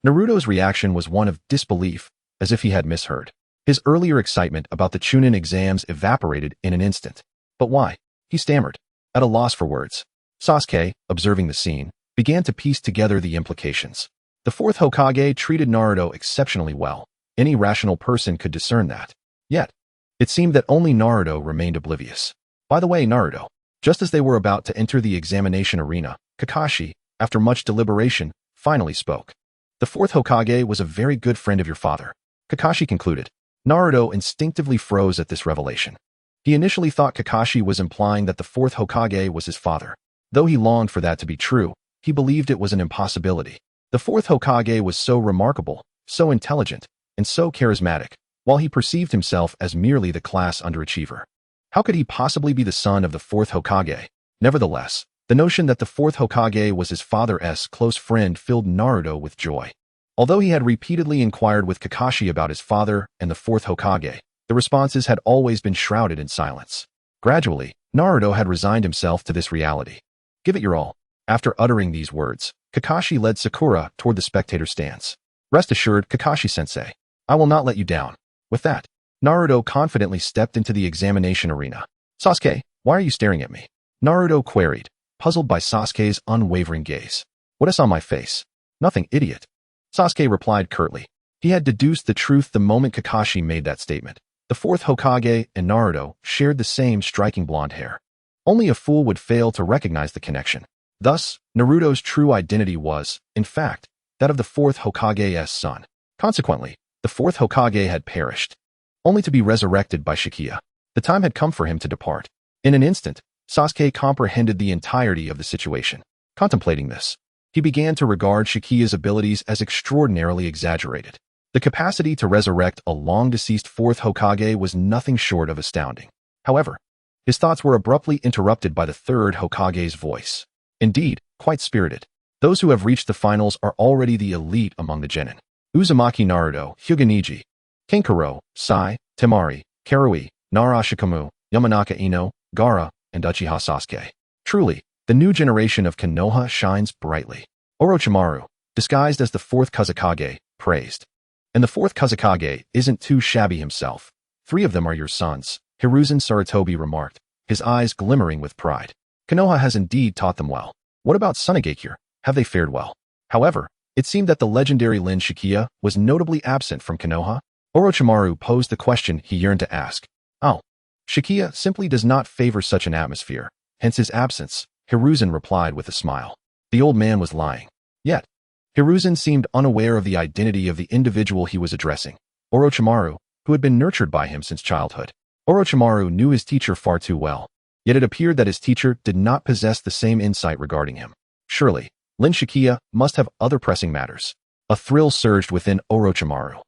Naruto's reaction was one of disbelief, as if he had misheard. His earlier excitement about the Chunin exams evaporated in an instant. But why? He stammered, at a loss for words. Sasuke, observing the scene, began to piece together the implications. The fourth Hokage treated Naruto exceptionally well. Any rational person could discern that. Yet, it seemed that only Naruto remained oblivious. By the way, Naruto, just as they were about to enter the examination arena, Kakashi, after much deliberation, finally spoke. The fourth Hokage was a very good friend of your father. Kakashi concluded. Naruto instinctively froze at this revelation. He initially thought Kakashi was implying that the fourth Hokage was his father. Though he longed for that to be true, he believed it was an impossibility. The fourth Hokage was so remarkable, so intelligent, and so charismatic, while he perceived himself as merely the class underachiever. How could he possibly be the son of the fourth Hokage? Nevertheless, the notion that the fourth Hokage was his father's close friend filled Naruto with joy. Although he had repeatedly inquired with Kakashi about his father and the fourth Hokage, the responses had always been shrouded in silence. Gradually, Naruto had resigned himself to this reality. Give it your all. After uttering these words, Kakashi led Sakura toward the spectator stands. Rest assured, Kakashi-sensei, I will not let you down. With that, Naruto confidently stepped into the examination arena. Sasuke, why are you staring at me? Naruto queried, puzzled by Sasuke's unwavering gaze. What is on my face? Nothing, idiot. Sasuke replied curtly. He had deduced the truth the moment Kakashi made that statement. The fourth Hokage and Naruto shared the same striking blonde hair. Only a fool would fail to recognize the connection. Thus, Naruto's true identity was, in fact, that of the fourth Hokage's son. Consequently, the fourth Hokage had perished, only to be resurrected by Shichiya. The time had come for him to depart. In an instant, Sasuke comprehended the entirety of the situation. Contemplating this, he began to regard Shichiya's abilities as extraordinarily exaggerated. The capacity to resurrect a long-deceased fourth Hokage was nothing short of astounding. However, his thoughts were abruptly interrupted by the third Hokage's voice. Indeed, quite spirited. Those who have reached the finals are already the elite among the genin. Uzumaki Naruto, Hyuga Niji, Kankuro, Sai, Temari, Karui, Narashikamu, Yamanaka Ino, Gaara, and Uchiha Sasuke. Truly, the new generation of Konoha shines brightly. Orochimaru, disguised as the fourth Kazekage, praised. And the fourth Kazekage isn't too shabby himself. 3 of them are your sons, Hiruzen Sarutobi remarked, his eyes glimmering with pride. Konoha has indeed taught them well. What about Tsunade? Have they fared well? However, it seemed that the legendary Lin Shichiya was notably absent from Konoha. Orochimaru posed the question he yearned to ask. Oh, Shichiya simply does not favor such an atmosphere, hence his absence, Hiruzen replied with a smile. The old man was lying. Yet, Hiruzen seemed unaware of the identity of the individual he was addressing, Orochimaru, who had been nurtured by him since childhood. Orochimaru knew his teacher far too well, yet it appeared that his teacher did not possess the same insight regarding him. Surely, Lin Shichiya must have other pressing matters. A thrill surged within Orochimaru.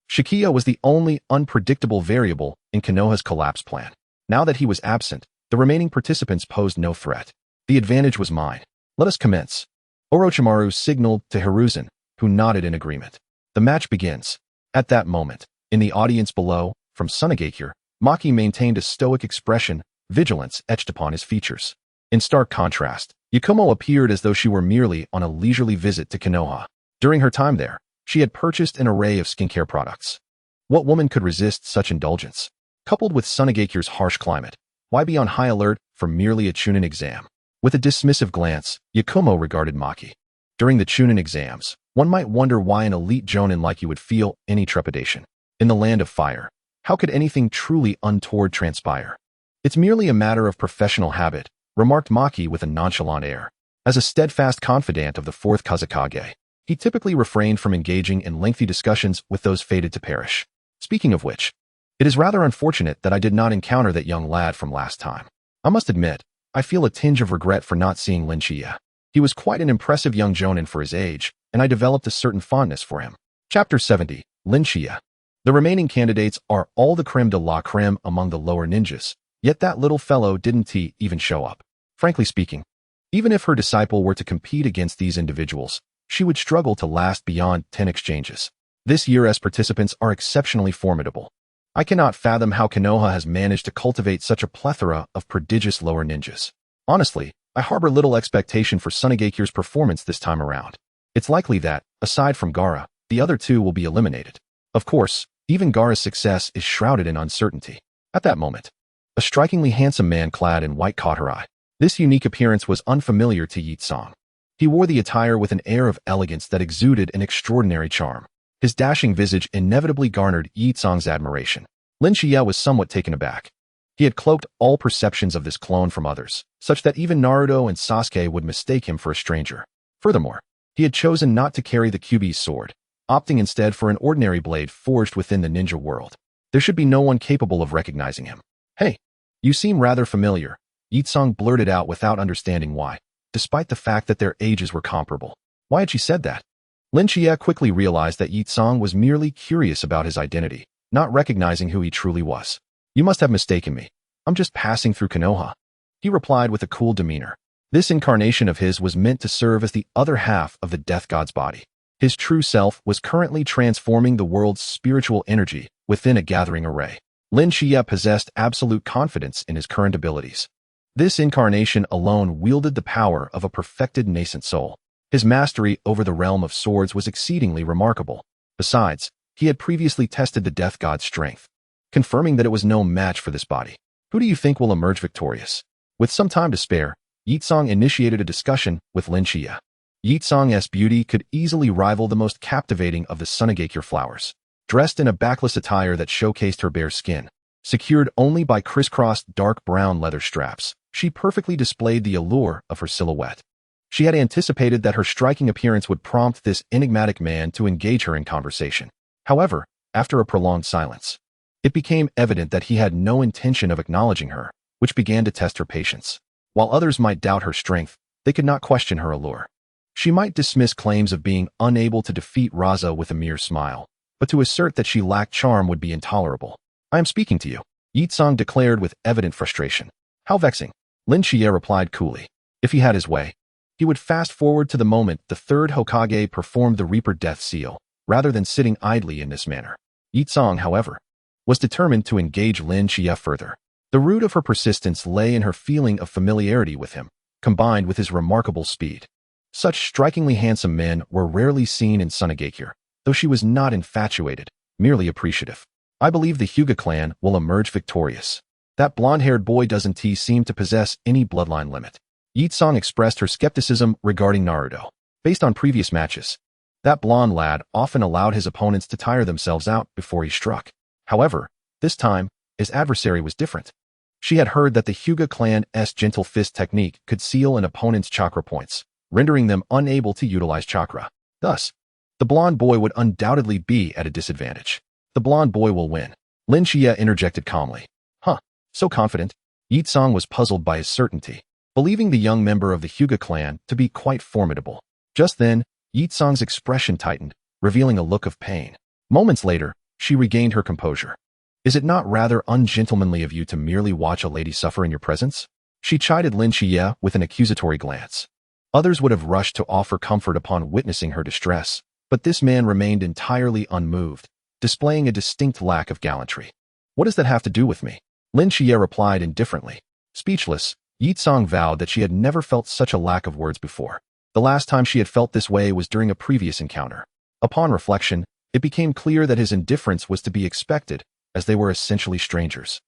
Shichiya was the only unpredictable variable in Konoha's collapse plan. Now that he was absent, the remaining participants posed no threat. The advantage was mine. Let us commence. Orochimaru signaled to Hiruzen, who nodded in agreement. The match begins. At that moment, in the audience below, from Tsunade, Maki maintained a stoic expression, vigilance etched upon his features. In stark contrast, Yakumo appeared as though she were merely on a leisurely visit to Konoha. During her time there, she had purchased an array of skincare products. What woman could resist such indulgence? Coupled with Tsunade's harsh climate, why be on high alert for merely a Chunin exam? With a dismissive glance, Yakumo regarded Maki. During the Chunin exams, one might wonder why an elite jonin like you would feel any trepidation. In the land of fire, how could anything truly untoward transpire? It's merely a matter of professional habit, remarked Maki with a nonchalant air. As a steadfast confidant of the fourth Kazekage, he typically refrained from engaging in lengthy discussions with those fated to perish. Speaking of which, it is rather unfortunate that I did not encounter that young lad from last time. I must admit, I feel a tinge of regret for not seeing Lin Shichiya. He was quite an impressive young jonin for his age, and I developed a certain fondness for him. Chapter 70, Lin Shichiya. The remaining candidates are all the creme de la creme among the lower ninjas, yet that little fellow didn't even show up. Frankly speaking, even if her disciple were to compete against these individuals, she would struggle to last beyond 10 exchanges. This year's participants are exceptionally formidable. I cannot fathom how Konoha has managed to cultivate such a plethora of prodigious lower ninjas. Honestly, I harbor little expectation for Tsunade's performance this time around. It's likely that, aside from Gaara, the other 2 will be eliminated. Of course, even Gaara's success is shrouded in uncertainty. At that moment, a strikingly handsome man clad in white caught her eye. This unique appearance was unfamiliar to Yi Tsang. He wore the attire with an air of elegance that exuded an extraordinary charm. His dashing visage inevitably garnered Yi Tsang's admiration. Lin Shichiya was somewhat taken aback. He had cloaked all perceptions of this clone from others, such that even Naruto and Sasuke would mistake him for a stranger. Furthermore, he had chosen not to carry the Kyuubi's sword, opting instead for an ordinary blade forged within the ninja world. There should be no one capable of recognizing him. Hey, you seem rather familiar, Yi Tsang blurted out without understanding why, despite the fact that their ages were comparable. Why had she said that? Lin Shichiya quickly realized that Yi Tsang was merely curious about his identity, not recognizing who he truly was. You must have mistaken me. I'm just passing through Konoha, he replied with a cool demeanor. This incarnation of his was meant to serve as the other half of the death god's body. His true self was currently transforming the world's spiritual energy within a gathering array. Lin Shichiya possessed absolute confidence in his current abilities. This incarnation alone wielded the power of a perfected nascent soul. His mastery over the realm of swords was exceedingly remarkable. Besides, he had previously tested the death god's strength, confirming that it was no match for this body. Who do you think will emerge victorious? With some time to spare, Yi Tsang initiated a discussion with Lin Shichiya. Yi Tsang's beauty could easily rival the most captivating of the Tsunade flowers. Dressed in a backless attire that showcased her bare skin, secured only by crisscrossed dark brown leather straps, she perfectly displayed the allure of her silhouette. She had anticipated that her striking appearance would prompt this enigmatic man to engage her in conversation. However, after a prolonged silence, it became evident that he had no intention of acknowledging her, which began to test her patience. While others might doubt her strength, they could not question her allure. She might dismiss claims of being unable to defeat Raza with a mere smile, but to assert that she lacked charm would be intolerable. I am speaking to you, Yi Tsang declared with evident frustration. How vexing, Lin Shichiya replied coolly. If he had his way, he would fast forward to the moment the third Hokage performed the Reaper Death Seal, rather than sitting idly in this manner. Yi Tsang, however, was determined to engage Lin Shichiya further. The root of her persistence lay in her feeling of familiarity with him, combined with his remarkable speed. Such strikingly handsome men were rarely seen in Sunade, though she was not infatuated, merely appreciative. I believe the Hyuga clan will emerge victorious. That blonde-haired boy doesn't seem to possess any bloodline limit. Yitsong expressed her skepticism regarding Naruto. Based on previous matches, that blonde lad often allowed his opponents to tire themselves out before he struck. However, this time, his adversary was different. She had heard that the Hyuga clan's gentle fist technique could seal an opponent's chakra points, rendering them unable to utilize chakra. Thus, the blonde boy would undoubtedly be at a disadvantage. The blonde boy will win. Shichiya interjected calmly. Huh, so confident? Yitsong was puzzled by his certainty, believing the young member of the Hyuga clan to be quite formidable. Just then, Yitsong's expression tightened, revealing a look of pain. Moments later, she regained her composure. Is it not rather ungentlemanly of you to merely watch a lady suffer in your presence? She chided Shichiya with an accusatory glance. Others would have rushed to offer comfort upon witnessing her distress, but this man remained entirely unmoved, displaying a distinct lack of gallantry. What does that have to do with me? Shichiya replied indifferently. Speechless, Yitsong vowed that she had never felt such a lack of words before. The last time she had felt this way was during a previous encounter. Upon reflection, it became clear that his indifference was to be expected, as they were essentially strangers.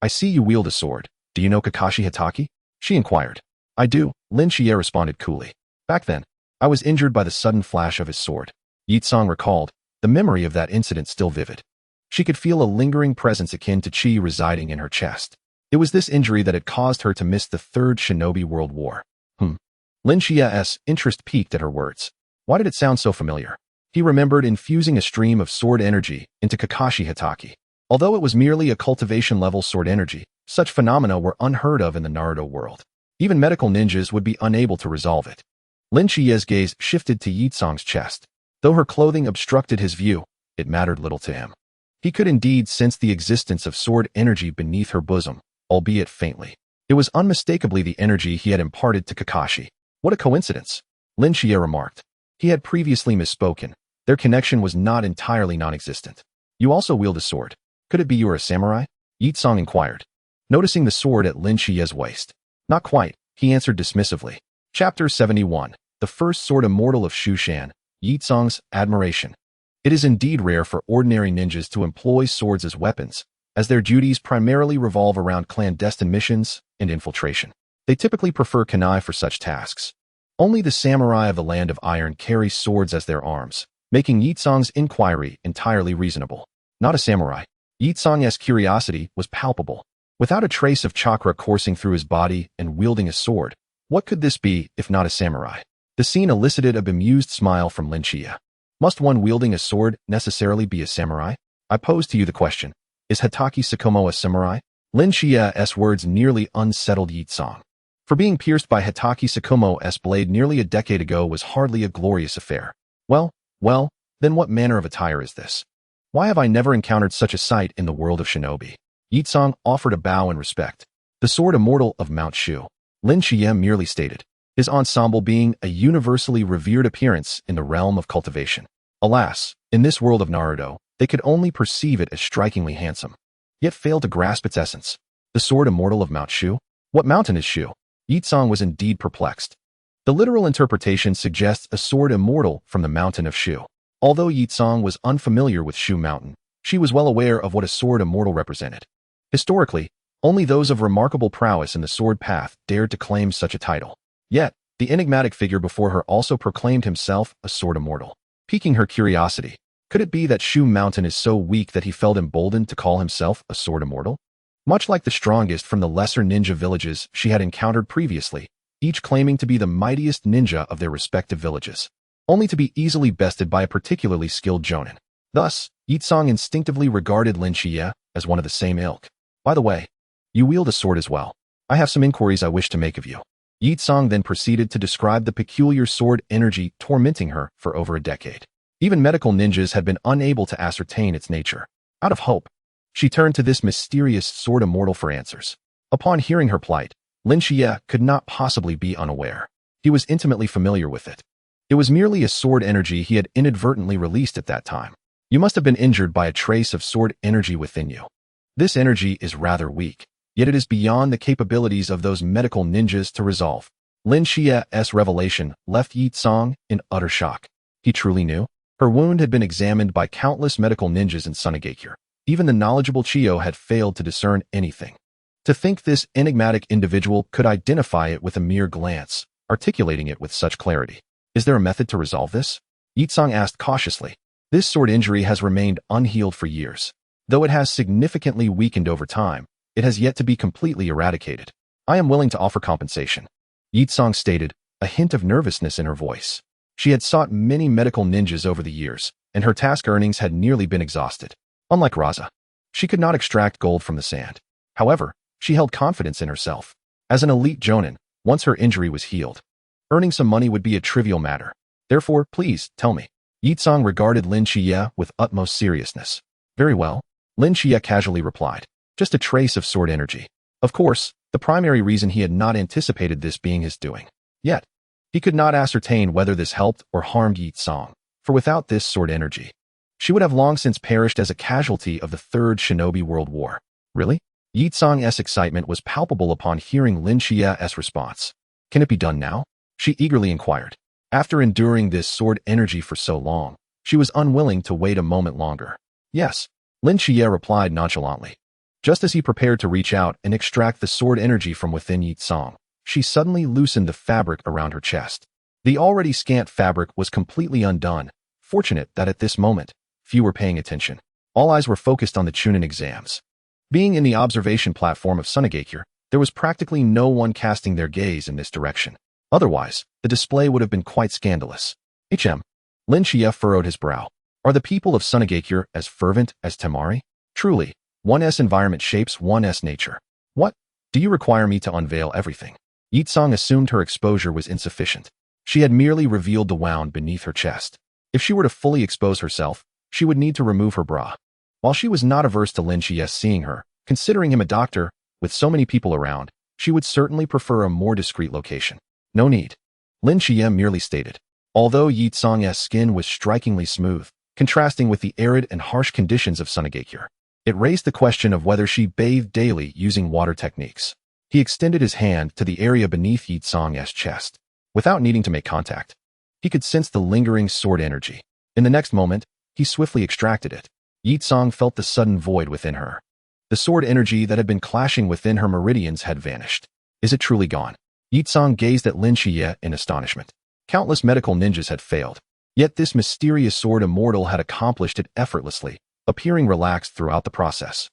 I see you wield a sword. Do you know Kakashi Hatake? She inquired. I do, Shichiya responded coolly. Back then, I was injured by the sudden flash of his sword. Yitsong recalled, the memory of that incident still vivid. She could feel a lingering presence akin to chi residing in her chest. It was this injury that had caused her to miss the Third Shinobi World War. Shichiya's interest piqued at her words. Why did it sound so familiar? He remembered infusing a stream of sword energy into Kakashi Hatake. Although it was merely a cultivation-level sword energy, such phenomena were unheard of in the Naruto world. Even medical ninjas would be unable to resolve it. Shichiya's gaze shifted to Yitsong's chest. Though her clothing obstructed his view, it mattered little to him. He could indeed sense the existence of sword energy beneath her bosom, albeit faintly. It was unmistakably the energy he had imparted to Kakashi. What a coincidence, Shichiya remarked. He had previously misspoken. Their connection was not entirely non-existent. You also wield a sword. Could it be you are a samurai? Yitsong inquired, noticing the sword at Shichiya's waist. Not quite, he answered dismissively. Chapter 71. The first sword immortal of Shushan, Yitsong's admiration. It is indeed rare for ordinary ninjas to employ swords as weapons, as their duties primarily revolve around clandestine missions and infiltration. They typically prefer kunai for such tasks. Only the samurai of the Land of Iron carry swords as their arms, making Yitsong's inquiry entirely reasonable. Not a samurai. Yitsong's curiosity was palpable. Without a trace of chakra coursing through his body and wielding a sword, what could this be if not a samurai? The scene elicited a bemused smile from Shichiya. Must one wielding a sword necessarily be a samurai? I pose to you the question, is Hatake Tsukumo a samurai? Shichiya's words nearly unsettled Yitsong. For being pierced by Hatake Tsukumo's blade nearly a decade ago was hardly a glorious affair. Well, then what manner of attire is this? Why have I never encountered such a sight in the world of shinobi? Yitsong offered a bow in respect. The sword immortal of Mount Shu. Shichiya merely stated, his ensemble being a universally revered appearance in the realm of cultivation. Alas, in this world of Naruto, they could only perceive it as strikingly handsome, yet failed to grasp its essence. The sword immortal of Mount Shu? What mountain is Shu? Yitsong was indeed perplexed. The literal interpretation suggests a sword immortal from the mountain of Shu. Although Yitsong was unfamiliar with Shu Mountain, she was well aware of what a sword immortal represented. Historically, only those of remarkable prowess in the sword path dared to claim such a title. Yet, the enigmatic figure before her also proclaimed himself a sword immortal, piquing her curiosity. Could it be that Shu Mountain is so weak that he felt emboldened to call himself a sword immortal? Much like the strongest from the lesser ninja villages she had encountered previously, each claiming to be the mightiest ninja of their respective villages, only to be easily bested by a particularly skilled jonin. Thus, Yitsong instinctively regarded Shichiya as one of the same ilk. By the way, you wield a sword as well. I have some inquiries I wish to make of you. Yitsong then proceeded to describe the peculiar sword energy tormenting her for over a decade. Even medical ninjas had been unable to ascertain its nature. Out of hope, she turned to this mysterious sword immortal for answers. Upon hearing her plight, Shichiya could not possibly be unaware. He was intimately familiar with it. It was merely a sword energy he had inadvertently released at that time. You must have been injured by a trace of sword energy within you. This energy is rather weak. yet it is beyond the capabilities of those medical ninjas to resolve. Lin Xia's revelation left Yi Tsong in utter shock. He truly knew. Her wound had been examined by countless medical ninjas in Sunade. Even the knowledgeable Chiyo had failed to discern anything. To think this enigmatic individual could identify it with a mere glance, articulating it with such clarity. Is there a method to resolve this? Yi Tsong asked cautiously. This sword injury has remained unhealed for years. Though it has significantly weakened over time, it has yet to be completely eradicated. I am willing to offer compensation. Yi Tsong stated, a hint of nervousness in her voice. She had sought many medical ninjas over the years, and her task earnings had nearly been exhausted. Unlike Raza, she could not extract gold from the sand. However, she held confidence in herself. As an elite jonin, once her injury was healed, earning some money would be a trivial matter. Therefore, please, tell me. Yi Tsong regarded Lin Xiya with utmost seriousness. Very well, Lin Xiya casually replied. Just a trace of sword energy. Of course, the primary reason he had not anticipated this being his doing. Yet, he could not ascertain whether this helped or harmed Yi Tsong, for without this sword energy, she would have long since perished as a casualty of the Third Shinobi World War. Really? Yi Tsong's excitement was palpable upon hearing Lin Xia's response. Can it be done now? She eagerly inquired. After enduring this sword energy for so long, she was unwilling to wait a moment longer. Yes, Lin Xia replied nonchalantly. Just as he prepared to reach out and extract the sword energy from within Yi Tsong, she suddenly loosened the fabric around her chest. The already scant fabric was completely undone. Fortunate that at this moment, few were paying attention. All eyes were focused on the Chunin exams. Being in the observation platform of Sunade, there was practically no one casting their gaze in this direction. Otherwise, the display would have been quite scandalous. Lin Xia furrowed his brow. Are the people of Sunade as fervent as Temari? Truly, one's environment shapes one's nature. What? Do you require me to unveil everything? Yi Tsong assumed her exposure was insufficient. She had merely revealed the wound beneath her chest. If she were to fully expose herself, she would need to remove her bra. While she was not averse to Lin Xia seeing her, considering him a doctor, with so many people around, she would certainly prefer a more discreet location. No need. Lin Xia merely stated. Although Yi Tsong's skin was strikingly smooth, contrasting with the arid and harsh conditions of Sunade, it raised the question of whether she bathed daily using water techniques. He extended his hand to the area beneath Yi Tsong's chest. Without needing to make contact, he could sense the lingering sword energy. In the next moment, he swiftly extracted it. Yi Tsong felt the sudden void within her. The sword energy that had been clashing within her meridians had vanished. Is it truly gone? Yi Tsong gazed at Lin Xia in astonishment. Countless medical ninjas had failed. Yet this mysterious sword immortal had accomplished it effortlessly, appearing relaxed throughout the process.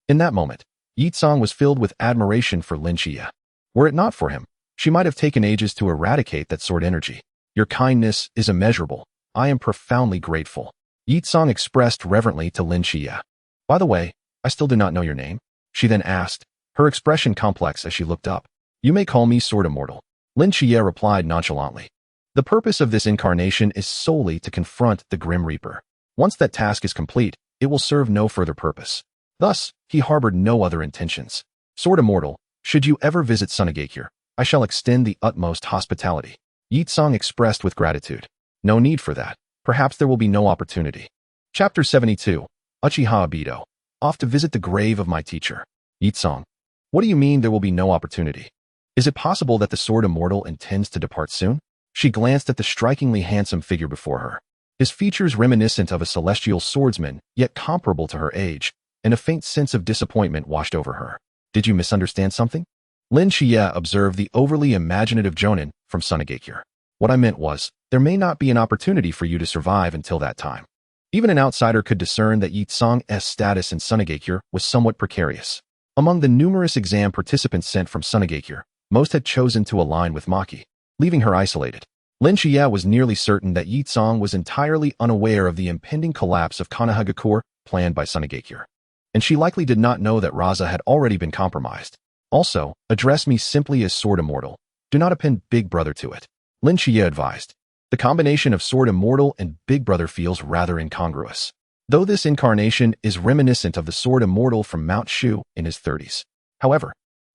In that moment, Yi Tsong was filled with admiration for Lin Xia. Were it not for him, she might have taken ages to eradicate that sword energy. Your kindness is immeasurable. I am profoundly grateful. Yi Tsong expressed reverently to Lin Xia. By the way, I still do not know your name. She then asked, her expression complex as she looked up. You may call me Sword Immortal. Lin Xia replied nonchalantly. The purpose of this incarnation is solely to confront the Grim Reaper. Once that task is complete, it will serve no further purpose. Thus, he harbored no other intentions. Sword Immortal, should you ever visit Sunade, I shall extend the utmost hospitality. Yi Tsong expressed with gratitude. No need for that. Perhaps there will be no opportunity. Chapter 72. Uchiha Obito. Off to visit the grave of my teacher. Yi Tsong. What do you mean there will be no opportunity? Is it possible that the Sword Immortal intends to depart soon? She glanced at the strikingly handsome figure before her. His features reminiscent of a celestial swordsman, yet comparable to her age, and a faint sense of disappointment washed over her. Did you misunderstand something? Lin Xia observed the overly imaginative jonin from Sunade. What I meant was, there may not be an opportunity for you to survive until that time. Even an outsider could discern that Yi Tsong's status in Sunade was somewhat precarious. Among the numerous exam participants sent from Sunade, most had chosen to align with Maki, leaving her isolated. Lin Xia was nearly certain that Yi Tsong was entirely unaware of the impending collapse of Konoha planned by Sunade, and she likely did not know that Raza had already been compromised. Also, address me simply as Sword Immortal. Do not append Big Brother to it. Lin Xia advised. The combination of Sword Immortal and Big Brother feels rather incongruous. Though this incarnation is reminiscent of the Sword Immortal from Mount Shu in his 30s. However,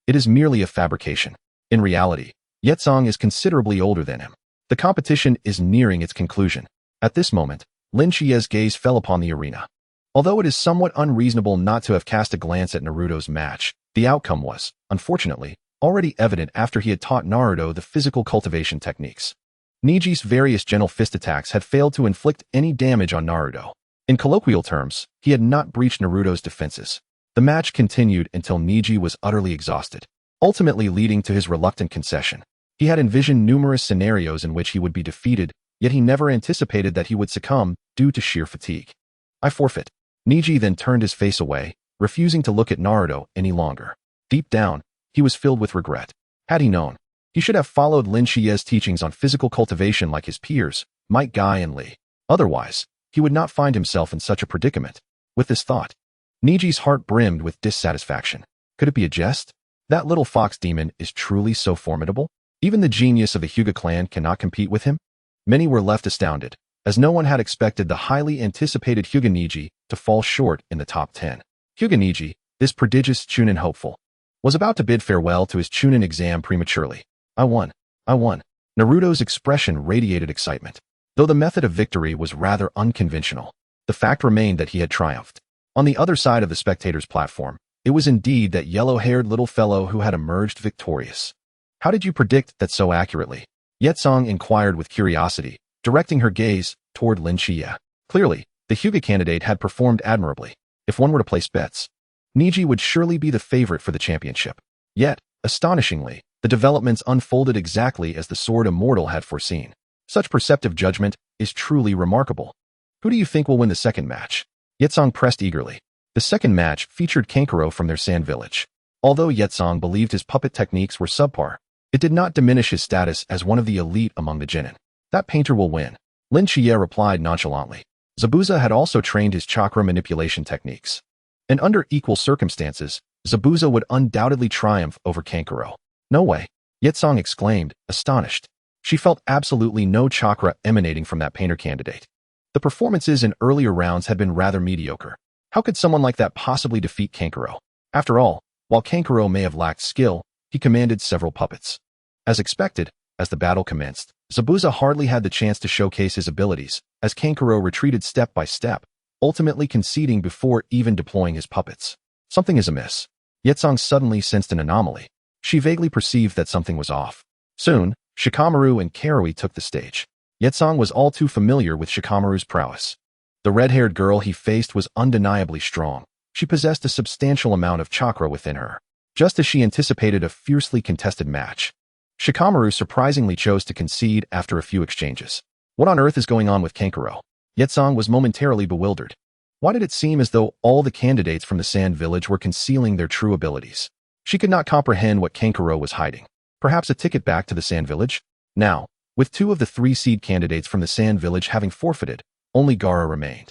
it is merely a fabrication. In reality, Yi Tsong is considerably older than him. The competition is nearing its conclusion. At this moment, Lin Xia's gaze fell upon the arena. Although it is somewhat unreasonable not to have cast a glance at Naruto's match, The outcome was, unfortunately, already evident after he had taught Naruto the physical cultivation techniques. Niji's various gentle fist attacks had failed to inflict any damage on Naruto. In colloquial terms, he had not breached Naruto's defenses. The match continued until Niji was utterly exhausted, ultimately leading to his reluctant concession. He had envisioned numerous scenarios in which he would be defeated, yet he never anticipated that he would succumb due to sheer fatigue. I forfeit. Niji then turned his face away, refusing to look at Naruto any longer. Deep down, he was filled with regret. Had he known, he should have followed Lin Shiye's teachings on physical cultivation like his peers, Might Guy and Lee. Otherwise, he would not find himself in such a predicament. With this thought, Niji's heart brimmed with dissatisfaction. Could it be a jest? That little fox demon is truly so formidable? Even the genius of the Hyuga clan cannot compete with him? Many were left astounded, as no one had expected the highly anticipated Hyuga Niji to fall short in the top 10. Hyuga Niji, this prodigious Chunin hopeful, was about to bid farewell to his Chunin exam prematurely. I won. I won. Naruto's expression radiated excitement. Though the method of victory was rather unconventional, the fact remained that he had triumphed. On the other side of the spectators' platform, it was indeed that yellow-haired little fellow who had emerged victorious. How did you predict that so accurately? Yetsong inquired with curiosity, directing her gaze toward Lin Shiye. Clearly, the Hyuga candidate had performed admirably. If one were to place bets, Niji would surely be the favorite for the championship. Yet, astonishingly, the developments unfolded exactly as the Sword Immortal had foreseen. Such perceptive judgment is truly remarkable. Who do you think will win the second match? Yetsong pressed eagerly. The second match featured Kankuro from their sand village. Although Yetsong believed his puppet techniques were subpar, it did not diminish his status as one of the elite among the genin. That painter will win, Lin Shiye replied nonchalantly. Zabuza had also trained his chakra manipulation techniques. And under equal circumstances, Zabuza would undoubtedly triumph over Kankuro. No way, Yetsong exclaimed, astonished. She felt absolutely no chakra emanating from that painter candidate. The performances in earlier rounds had been rather mediocre. How could someone like that possibly defeat Kankuro? After all, while Kankuro may have lacked skill, he commanded several puppets. As expected, as the battle commenced, Zabuza hardly had the chance to showcase his abilities, as Kankuro retreated step by step, ultimately conceding before even deploying his puppets. Something is amiss. Yetsong suddenly sensed an anomaly. She vaguely perceived that something was off. Soon, Shikamaru and Karui took the stage. Yetsong was all too familiar with Shikamaru's prowess. The red-haired girl he faced was undeniably strong. She possessed a substantial amount of chakra within her, just as she anticipated a fiercely contested match. Shikamaru surprisingly chose to concede after a few exchanges. What on earth is going on with Kankuro? Yetsong was momentarily bewildered. Why did it seem as though all the candidates from the Sand Village were concealing their true abilities? She could not comprehend what Kankuro was hiding. Perhaps a ticket back to the Sand Village? Now, with 2 of the 3 seed candidates from the Sand Village having forfeited, only Gaara remained.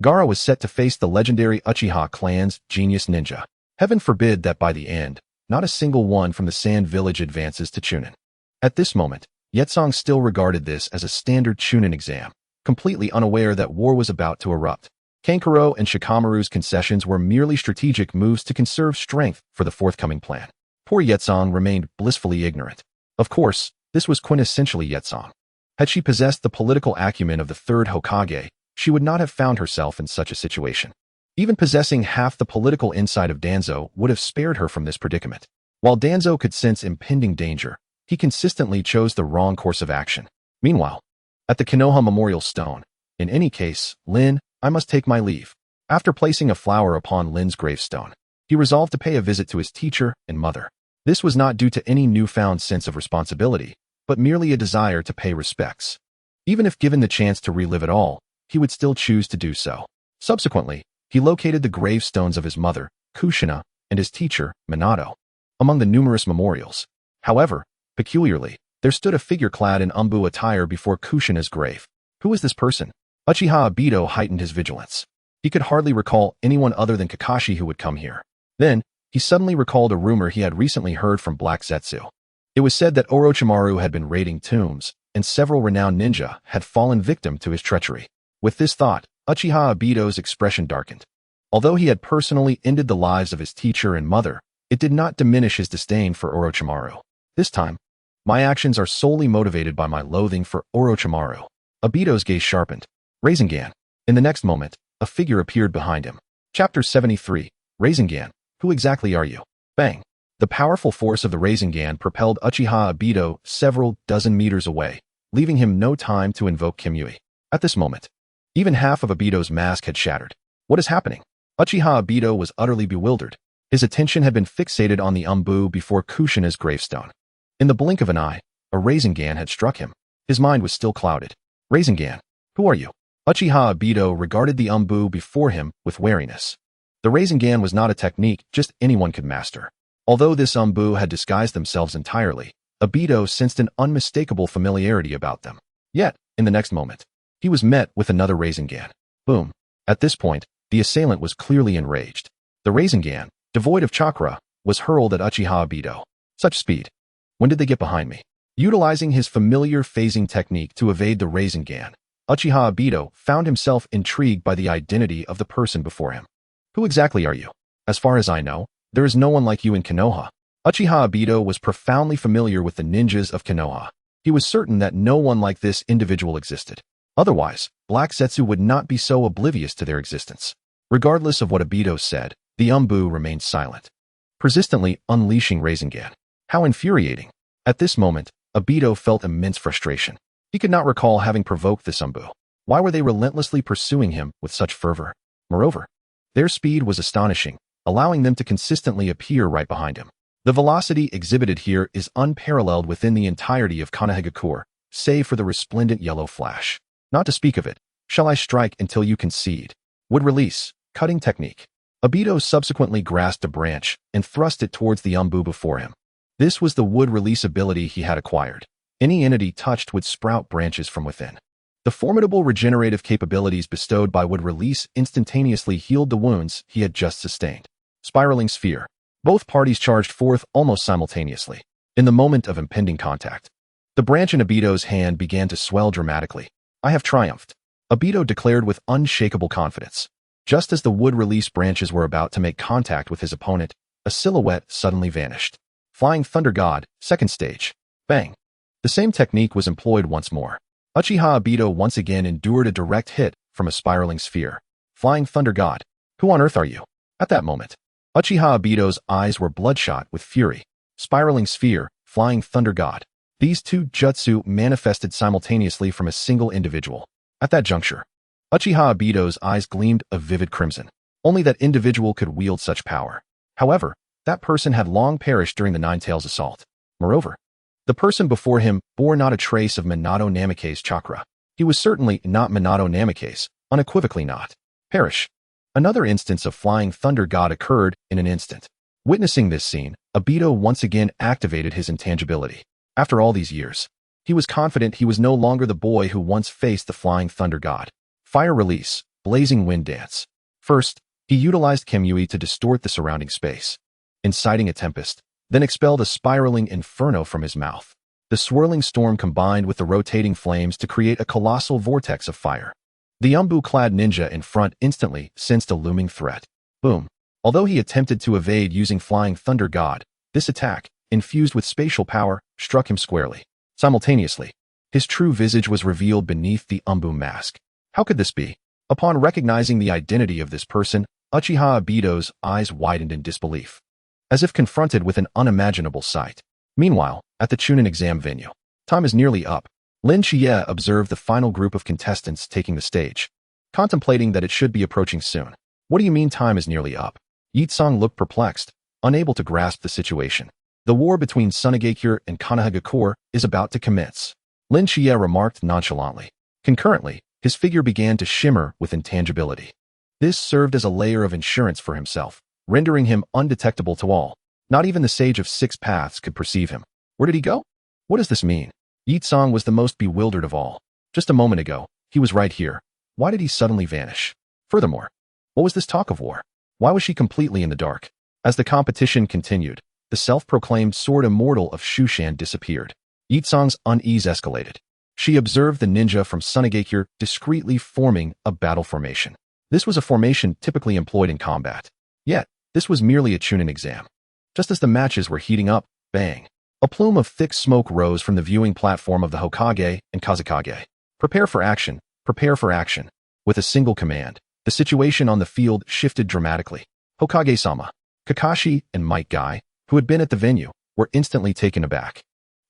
Gaara was set to face the legendary Uchiha clan's genius ninja. Heaven forbid that by the end, not a single one from the Sand Village advances to Chunin. At this moment, Yetsong still regarded this as a standard Chunin exam, completely unaware that war was about to erupt. Kankuro and Shikamaru's concessions were merely strategic moves to conserve strength for the forthcoming plan. Poor Yetsong remained blissfully ignorant. Of course, this was quintessentially Yetsong. Had she possessed the political acumen of the 3rd Hokage, she would not have found herself in such a situation. Even possessing half the political insight of Danzo would have spared her from this predicament. While Danzo could sense impending danger, he consistently chose the wrong course of action. Meanwhile, at the Konoha Memorial Stone, in any case, Lin, I must take my leave. After placing a flower upon Lin's gravestone, he resolved to pay a visit to his teacher and mother. This was not due to any newfound sense of responsibility, but merely a desire to pay respects. Even if given the chance to relive it all, he would still choose to do so. Subsequently, he located the gravestones of his mother, Kushina, and his teacher, Minato, among the numerous memorials. However, peculiarly, there stood a figure clad in umbu attire before Kushina's grave. Who was this person? Uchiha Obito heightened his vigilance. He could hardly recall anyone other than Kakashi who would come here. Then, he suddenly recalled a rumor he had recently heard from Black Zetsu. It was said that Orochimaru had been raiding tombs, and several renowned ninja had fallen victim to his treachery. With this thought, Uchiha Obito's expression darkened. Although he had personally ended the lives of his teacher and mother, it did not diminish his disdain for Orochimaru. This time, my actions are solely motivated by my loathing for Orochimaru. Obito's gaze sharpened. Rasengan. In the next moment, a figure appeared behind him. Chapter 73. Rasengan. Who exactly are you? Bang! The powerful force of the Rasengan propelled Uchiha Obito several dozen meters away, leaving him no time to invoke Kimui. At this moment, even half of Obito's mask had shattered. What is happening? Uchiha Obito was utterly bewildered. His attention had been fixated on the Umbu before Kushina's gravestone. In the blink of an eye, a Rasengan had struck him. His mind was still clouded. Rasengan, who are you? Uchiha Obito regarded the Umbu before him with wariness. The Rasengan was not a technique just anyone could master. Although this Umbu had disguised themselves entirely, Obito sensed an unmistakable familiarity about them. Yet, in the next moment, he was met with another Rasengan. Boom. At this point, the assailant was clearly enraged. The Rasengan, devoid of chakra, was hurled at Uchiha Obito. Such speed. When did they get behind me? Utilizing his familiar phasing technique to evade the Rasengan, Uchiha Obito found himself intrigued by the identity of the person before him. Who exactly are you? As far as I know, there is no one like you in Konoha. Uchiha Obito was profoundly familiar with the ninjas of Konoha. He was certain that no one like this individual existed. Otherwise, Black Zetsu would not be so oblivious to their existence. Regardless of what Obito said, the Umbu remained silent, persistently unleashing Rasengan. How infuriating! At this moment, Obito felt immense frustration. He could not recall having provoked this Umbu. Why were they relentlessly pursuing him with such fervor? Moreover, their speed was astonishing, allowing them to consistently appear right behind him. The velocity exhibited here is unparalleled within the entirety of Konohagakure, save for the resplendent yellow flash. Not to speak of it, shall I strike until you concede? Would release, cutting technique. Obito subsequently grasped a branch and thrust it towards the Umbu before him. This was the wood release ability he had acquired. Any entity touched would sprout branches from within. The formidable regenerative capabilities bestowed by wood release instantaneously healed the wounds he had just sustained. Spiraling sphere. Both parties charged forth almost simultaneously. In the moment of impending contact, the branch in Obito's hand began to swell dramatically. I have triumphed, Obito declared with unshakable confidence. Just as the wood release branches were about to make contact with his opponent, a silhouette suddenly vanished. Flying Thunder God, second stage. Bang. The same technique was employed once more. Uchiha Obito once again endured a direct hit from a spiraling sphere. Flying Thunder God. Who on earth are you? At that moment, Uchiha Obito's eyes were bloodshot with fury. Spiraling sphere, Flying Thunder God. These two jutsu manifested simultaneously from a single individual. At that juncture, Uchiha Obito's eyes gleamed a vivid crimson. Only that individual could wield such power. However, that person had long perished during the Nine-Tails assault. Moreover, the person before him bore not a trace of Minato Namikaze's chakra. He was certainly not Minato Namikaze, unequivocally not. Perish. Another instance of Flying Thunder God occurred in an instant. Witnessing this scene, Obito once again activated his intangibility. After all these years, he was confident he was no longer the boy who once faced the Flying Thunder God. Fire release, blazing wind dance. First, he utilized Kimui to distort the surrounding space, inciting a tempest, then expelled a spiraling inferno from his mouth. The swirling storm combined with the rotating flames to create a colossal vortex of fire. The Umbu-clad ninja in front instantly sensed a looming threat. Boom. Although he attempted to evade using Flying Thunder God, this attack, infused with spatial power, struck him squarely. Simultaneously, his true visage was revealed beneath the Umbu mask. How could this be? Upon recognizing the identity of this person, Uchiha Obito's eyes widened in disbelief, as if confronted with an unimaginable sight. Meanwhile, at the Chunin exam venue, time is nearly up. Lin Shichiya observed the final group of contestants taking the stage, contemplating that it should be approaching soon. What do you mean time is nearly up? Yitsong looked perplexed, unable to grasp the situation. The war between Sunagakure and Konohagakure is about to commence, Lin Shichiya remarked nonchalantly. Concurrently, his figure began to shimmer with intangibility. This served as a layer of insurance for himself, rendering him undetectable to all. Not even the Sage of Six Paths could perceive him. Where did he go? What does this mean? Yitsong was the most bewildered of all. Just a moment ago, he was right here. Why did he suddenly vanish? Furthermore, what was this talk of war? Why was she completely in the dark? As the competition continued, the self-proclaimed sword immortal of Shushan disappeared. Yitsong's unease escalated. She observed the ninja from Sunagakure discreetly forming a battle formation. This was a formation typically employed in combat. Yet, this was merely a Chunin exam. Just as the matches were heating up, bang! A plume of thick smoke rose from the viewing platform of the Hokage and Kazekage. Prepare for action, prepare for action. With a single command, the situation on the field shifted dramatically. Hokage-sama, Kakashi, and Might Guy, who had been at the venue, were instantly taken aback.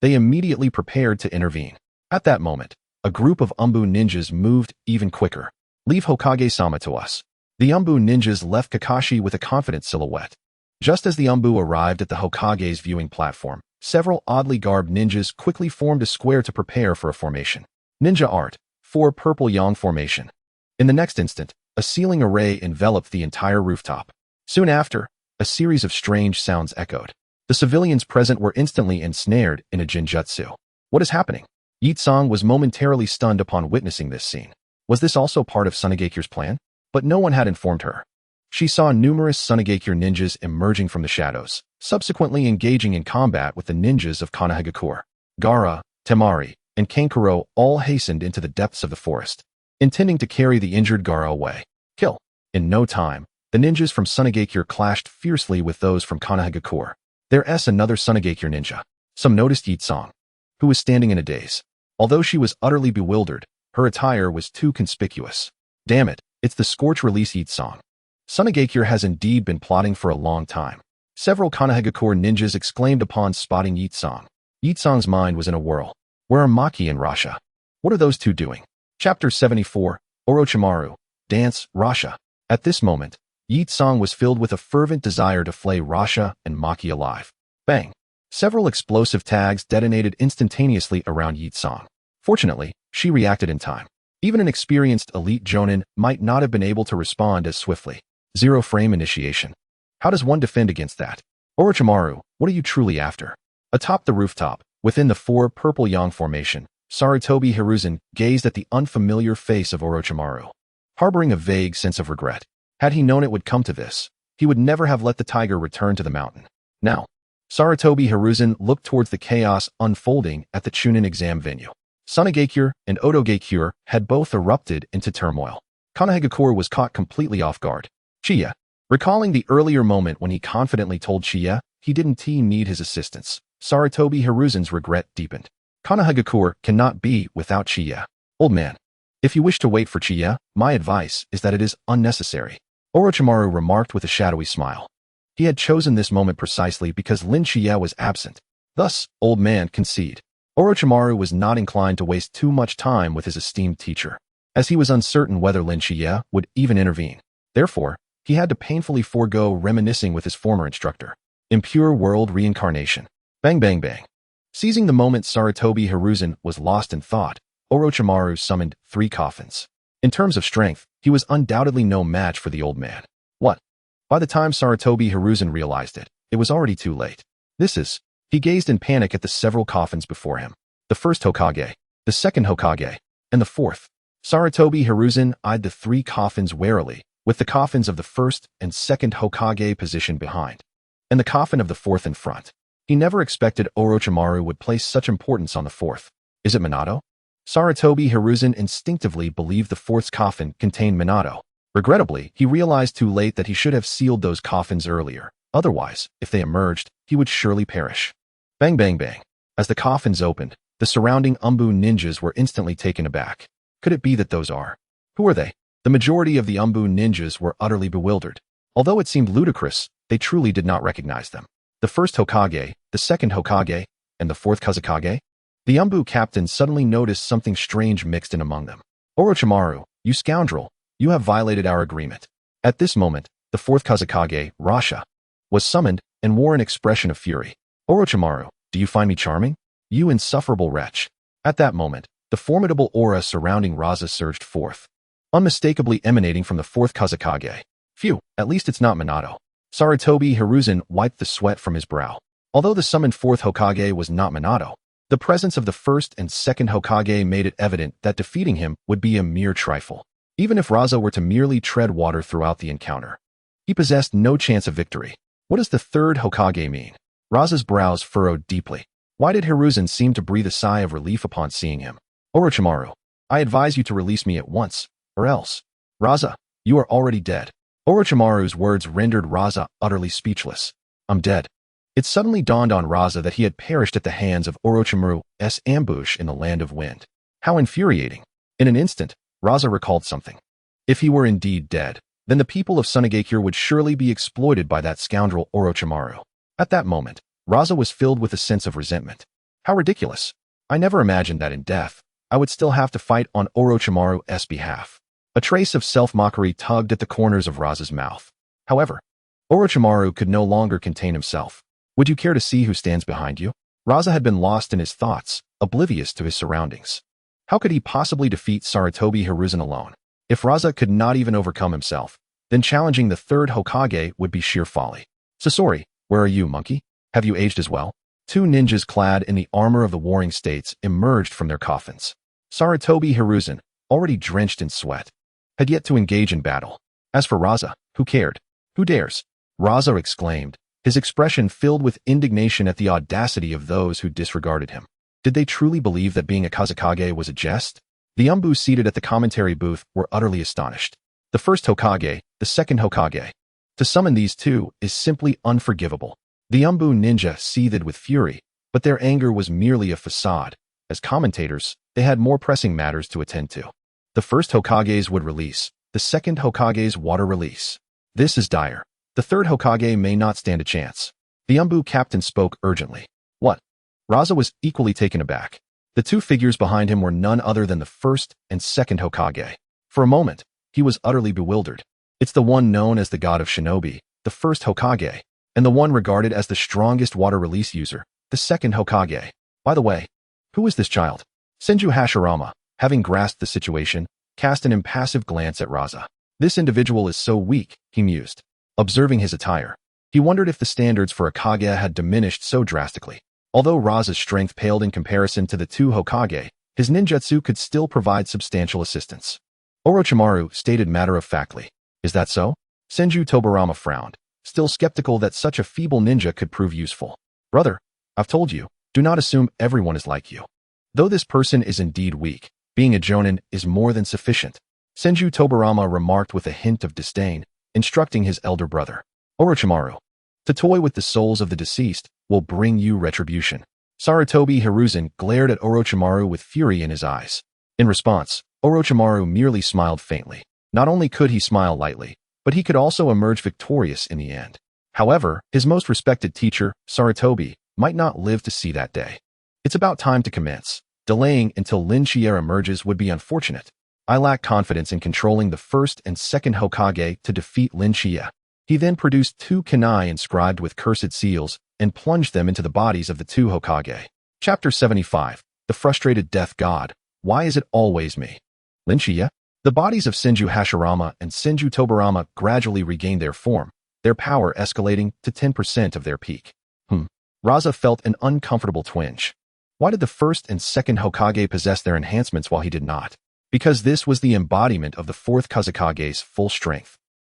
They immediately prepared to intervene. At that moment, a group of Umbu ninjas moved even quicker. "Leave Hokage-sama to us." The Umbu ninjas left Kakashi with a confident silhouette. Just as the Umbu arrived at the Hokage's viewing platform, several oddly garbed ninjas quickly formed a square to prepare for a formation. Ninja Art, 4 Purple Yang Formation. In the next instant, a ceiling array enveloped the entire rooftop. Soon after, a series of strange sounds echoed. The civilians present were instantly ensnared in a jinjutsu. What is happening? Yitsong was momentarily stunned upon witnessing this scene. Was this also part of Tsunade's plan? But no one had informed her. She saw numerous Tsunade ninjas emerging from the shadows, subsequently engaging in combat with the ninjas of Konoha. Gaara, Temari, and Kankuro all hastened into the depths of the forest, intending to carry the injured Gaara away. Kill. In no time, the ninjas from Tsunade clashed fiercely with those from Konoha. There's another Tsunade ninja. Some noticed Yitsong, who was standing in a daze. Although she was utterly bewildered, her attire was too conspicuous. Damn it, it's the Scorch Release Yitsong. Tsunade has indeed been plotting for a long time. Several Konoha ninjas exclaimed upon spotting Yitsong. Yitsong's mind was in a whirl. Where are Maki and Rasha? What are those two doing? Chapter 74, Orochimaru, Dance, Rasha. At this moment, Yitsong was filled with a fervent desire to flay Rasha and Maki alive. Bang! Several explosive tags detonated instantaneously around Yitsong. Fortunately, she reacted in time. Even an experienced elite jonin might not have been able to respond as swiftly. 0 frame initiation. How does one defend against that? Orochimaru, what are you truly after? Atop the rooftop, within the 4 Purple Yang Formation, Sarutobi Hiruzen gazed at the unfamiliar face of Orochimaru, harboring a vague sense of regret. Had he known it would come to this, he would never have let the tiger return to the mountain. Now, Sarutobi Hiruzen looked towards the chaos unfolding at the Chunin exam venue. Tsunade and Otoge had both erupted into turmoil. Konoha was caught completely off guard. Shichiya. Recalling the earlier moment when he confidently told Shichiya he didn't need his assistance, Sarutobi Hiruzen's regret deepened. Konoha cannot be without Shichiya. Old man, if you wish to wait for Shichiya, my advice is that it is unnecessary. Orochimaru remarked with a shadowy smile. He had chosen this moment precisely because Lin Shichiya was absent. Thus, old man concede. Orochimaru was not inclined to waste too much time with his esteemed teacher, as he was uncertain whether Lin Shichiya would even intervene. Therefore, he had to painfully forego reminiscing with his former instructor. Impure world reincarnation. Bang bang bang. Seizing the moment Sarutobi Hiruzen was lost in thought, Orochimaru summoned 3 coffins. In terms of strength, he was undoubtedly no match for the old man. What? By the time Sarutobi Hiruzen realized it, it was already too late. He gazed in panic at the several coffins before him. The first Hokage, the second Hokage, and the fourth. Sarutobi Hiruzen eyed the 3 coffins warily, with the coffins of the first and second Hokage positioned behind, and the coffin of the fourth in front. He never expected Orochimaru would place such importance on the fourth. Is it Minato? Sarutobi Hiruzen instinctively believed the fourth's coffin contained Minato. Regrettably, he realized too late that he should have sealed those coffins earlier. Otherwise, if they emerged, he would surely perish. Bang bang bang. As the coffins opened, the surrounding Umbu ninjas were instantly taken aback. Could it be that those are? Who are they? The majority of the Umbu ninjas were utterly bewildered. Although it seemed ludicrous, they truly did not recognize them. The first Hokage, the second Hokage, and the fourth Kazekage? The Umbu captain suddenly noticed something strange mixed in among them. Orochimaru, you scoundrel, you have violated our agreement. At this moment, the fourth Kazekage, Rasha, was summoned and wore an expression of fury. Orochimaru, do you find me charming? You insufferable wretch. At that moment, the formidable aura surrounding Raza surged forth, unmistakably emanating from the fourth Kazekage. Phew, at least it's not Minato. Sarutobi Hiruzen wiped the sweat from his brow. Although the summoned fourth Hokage was not Minato, the presence of the first and second Hokage made it evident that defeating him would be a mere trifle. Even if Raza were to merely tread water throughout the encounter, he possessed no chance of victory. What does the third Hokage mean? Raza's brows furrowed deeply. Why did Hiruzen seem to breathe a sigh of relief upon seeing him? Orochimaru, I advise you to release me at once, or else. Raza, you are already dead. Orochimaru's words rendered Raza utterly speechless. I'm dead. It suddenly dawned on Raza that he had perished at the hands of Orochimaru's ambush in the Land of Wind. How infuriating. In an instant, Raza recalled something. If he were indeed dead, then the people of Tsunade would surely be exploited by that scoundrel Orochimaru. At that moment, Raza was filled with a sense of resentment. How ridiculous. I never imagined that in death, I would still have to fight on Orochimaru's behalf. A trace of self-mockery tugged at the corners of Raza's mouth. However, Orochimaru could no longer contain himself. Would you care to see who stands behind you? Raza had been lost in his thoughts, oblivious to his surroundings. How could he possibly defeat Sarutobi Hiruzen alone? If Raza could not even overcome himself, then challenging the third Hokage would be sheer folly. Sasori, where are you, monkey? Have you aged as well? Two ninjas clad in the armor of the warring states emerged from their coffins. Sarutobi Hiruzen, already drenched in sweat, had yet to engage in battle. As for Raza, who cared? Who dares? Raza exclaimed, his expression filled with indignation at the audacity of those who disregarded him. Did they truly believe that being a Kazekage was a jest? The Umbu seated at the commentary booth were utterly astonished. The first Hokage, the second Hokage. To summon these two is simply unforgivable. The Umbu ninja seethed with fury, but their anger was merely a facade. As commentators, they had more pressing matters to attend to. The first Hokage's wood release, the second Hokage's water release. This is dire. The third Hokage may not stand a chance. The Umbu captain spoke urgently. What? Raza was equally taken aback. The two figures behind him were none other than the first and second Hokage. For a moment, he was utterly bewildered. It's the one known as the god of shinobi, the first Hokage, and the one regarded as the strongest water release user, the second Hokage. By the way, who is this child? Senju Hashirama, having grasped the situation, cast an impassive glance at Raza. This individual is so weak, he mused. Observing his attire, he wondered if the standards for a Kage had diminished so drastically. Although Raza's strength paled in comparison to the two Hokage, his ninjutsu could still provide substantial assistance. Orochimaru stated matter-of-factly, "Is that so?" Senju Tobarama frowned, still skeptical that such a feeble ninja could prove useful. "Brother, I've told you, do not assume everyone is like you. Though this person is indeed weak, being a jonin is more than sufficient," Senju Tobarama remarked with a hint of disdain, instructing his elder brother. "Orochimaru, to toy with the souls of the deceased will bring you retribution." Sarutobi Hiruzen glared at Orochimaru with fury in his eyes. In response, Orochimaru merely smiled faintly. Not only could he smile lightly, but he could also emerge victorious in the end. However, his most respected teacher, Sarutobi, might not live to see that day. It's about time to commence. Delaying until Shichiya emerges would be unfortunate. I lack confidence in controlling the first and second Hokage to defeat Shichiya. He then produced two kunai inscribed with cursed seals and plunged them into the bodies of the two Hokage. Chapter 75, The Frustrated Death God. Why is it always me? Shichiya? The bodies of Senju Hashirama and Senju Tobarama gradually regained their form, their power escalating to 10% of their peak. Raza felt an uncomfortable twinge. Why did the first and second Hokage possess their enhancements while he did not? Because this was the embodiment of the fourth Kazekage's full strength.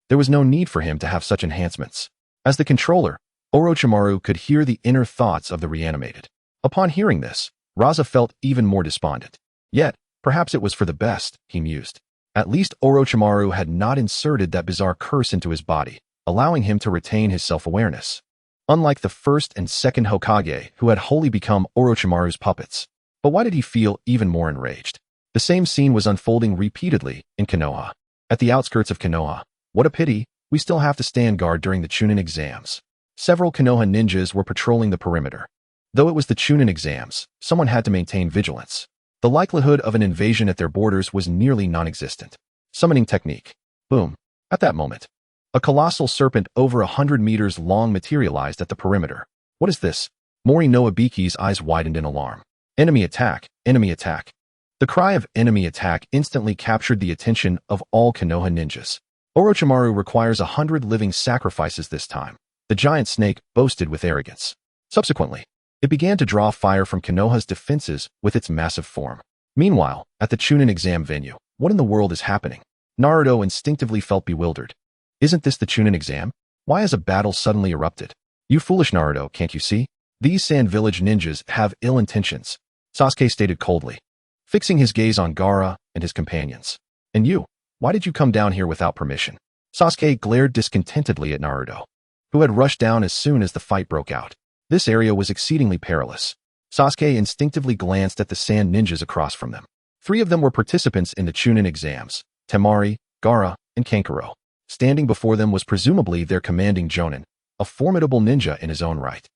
There was no need for him to have such enhancements. As the controller, Orochimaru could hear the inner thoughts of the reanimated. Upon hearing this, Raza felt even more despondent. Yet, perhaps it was for the best, he mused. At least Orochimaru had not inserted that bizarre curse into his body, allowing him to retain his self-awareness. Unlike the first and second Hokage, who had wholly become Orochimaru's puppets. But why did he feel even more enraged? The same scene was unfolding repeatedly in Konoha. At the outskirts of Konoha, what a pity, we still have to stand guard during the Chunin exams. Several Konoha ninjas were patrolling the perimeter. Though it was the Chunin exams, someone had to maintain vigilance. The likelihood of an invasion at their borders was nearly non-existent. Summoning technique. Boom. At that moment, a colossal serpent over 100 meters long materialized at the perimeter. What is this? Mori no Ibiki's eyes widened in alarm. Enemy attack, enemy attack. The cry of enemy attack instantly captured the attention of all Konoha ninjas. Orochimaru requires 100 living sacrifices this time, the giant snake boasted with arrogance. Subsequently, it began to draw fire from Konoha's defenses with its massive form. Meanwhile, at the Chunin exam venue, what in the world is happening? Naruto instinctively felt bewildered. Isn't this the Chunin exam? Why has a battle suddenly erupted? You foolish Naruto, can't you see? These Sand Village ninjas have ill intentions, Sasuke stated coldly, fixing his gaze on Gaara and his companions. And you, why did you come down here without permission? Sasuke glared discontentedly at Naruto, who had rushed down as soon as the fight broke out. This area was exceedingly perilous. Sasuke instinctively glanced at the sand ninjas across from them. 3 of them were participants in the Chunin exams, Temari, Gaara, and Kankuro. Standing before them was presumably their commanding jonin, a formidable ninja in his own right.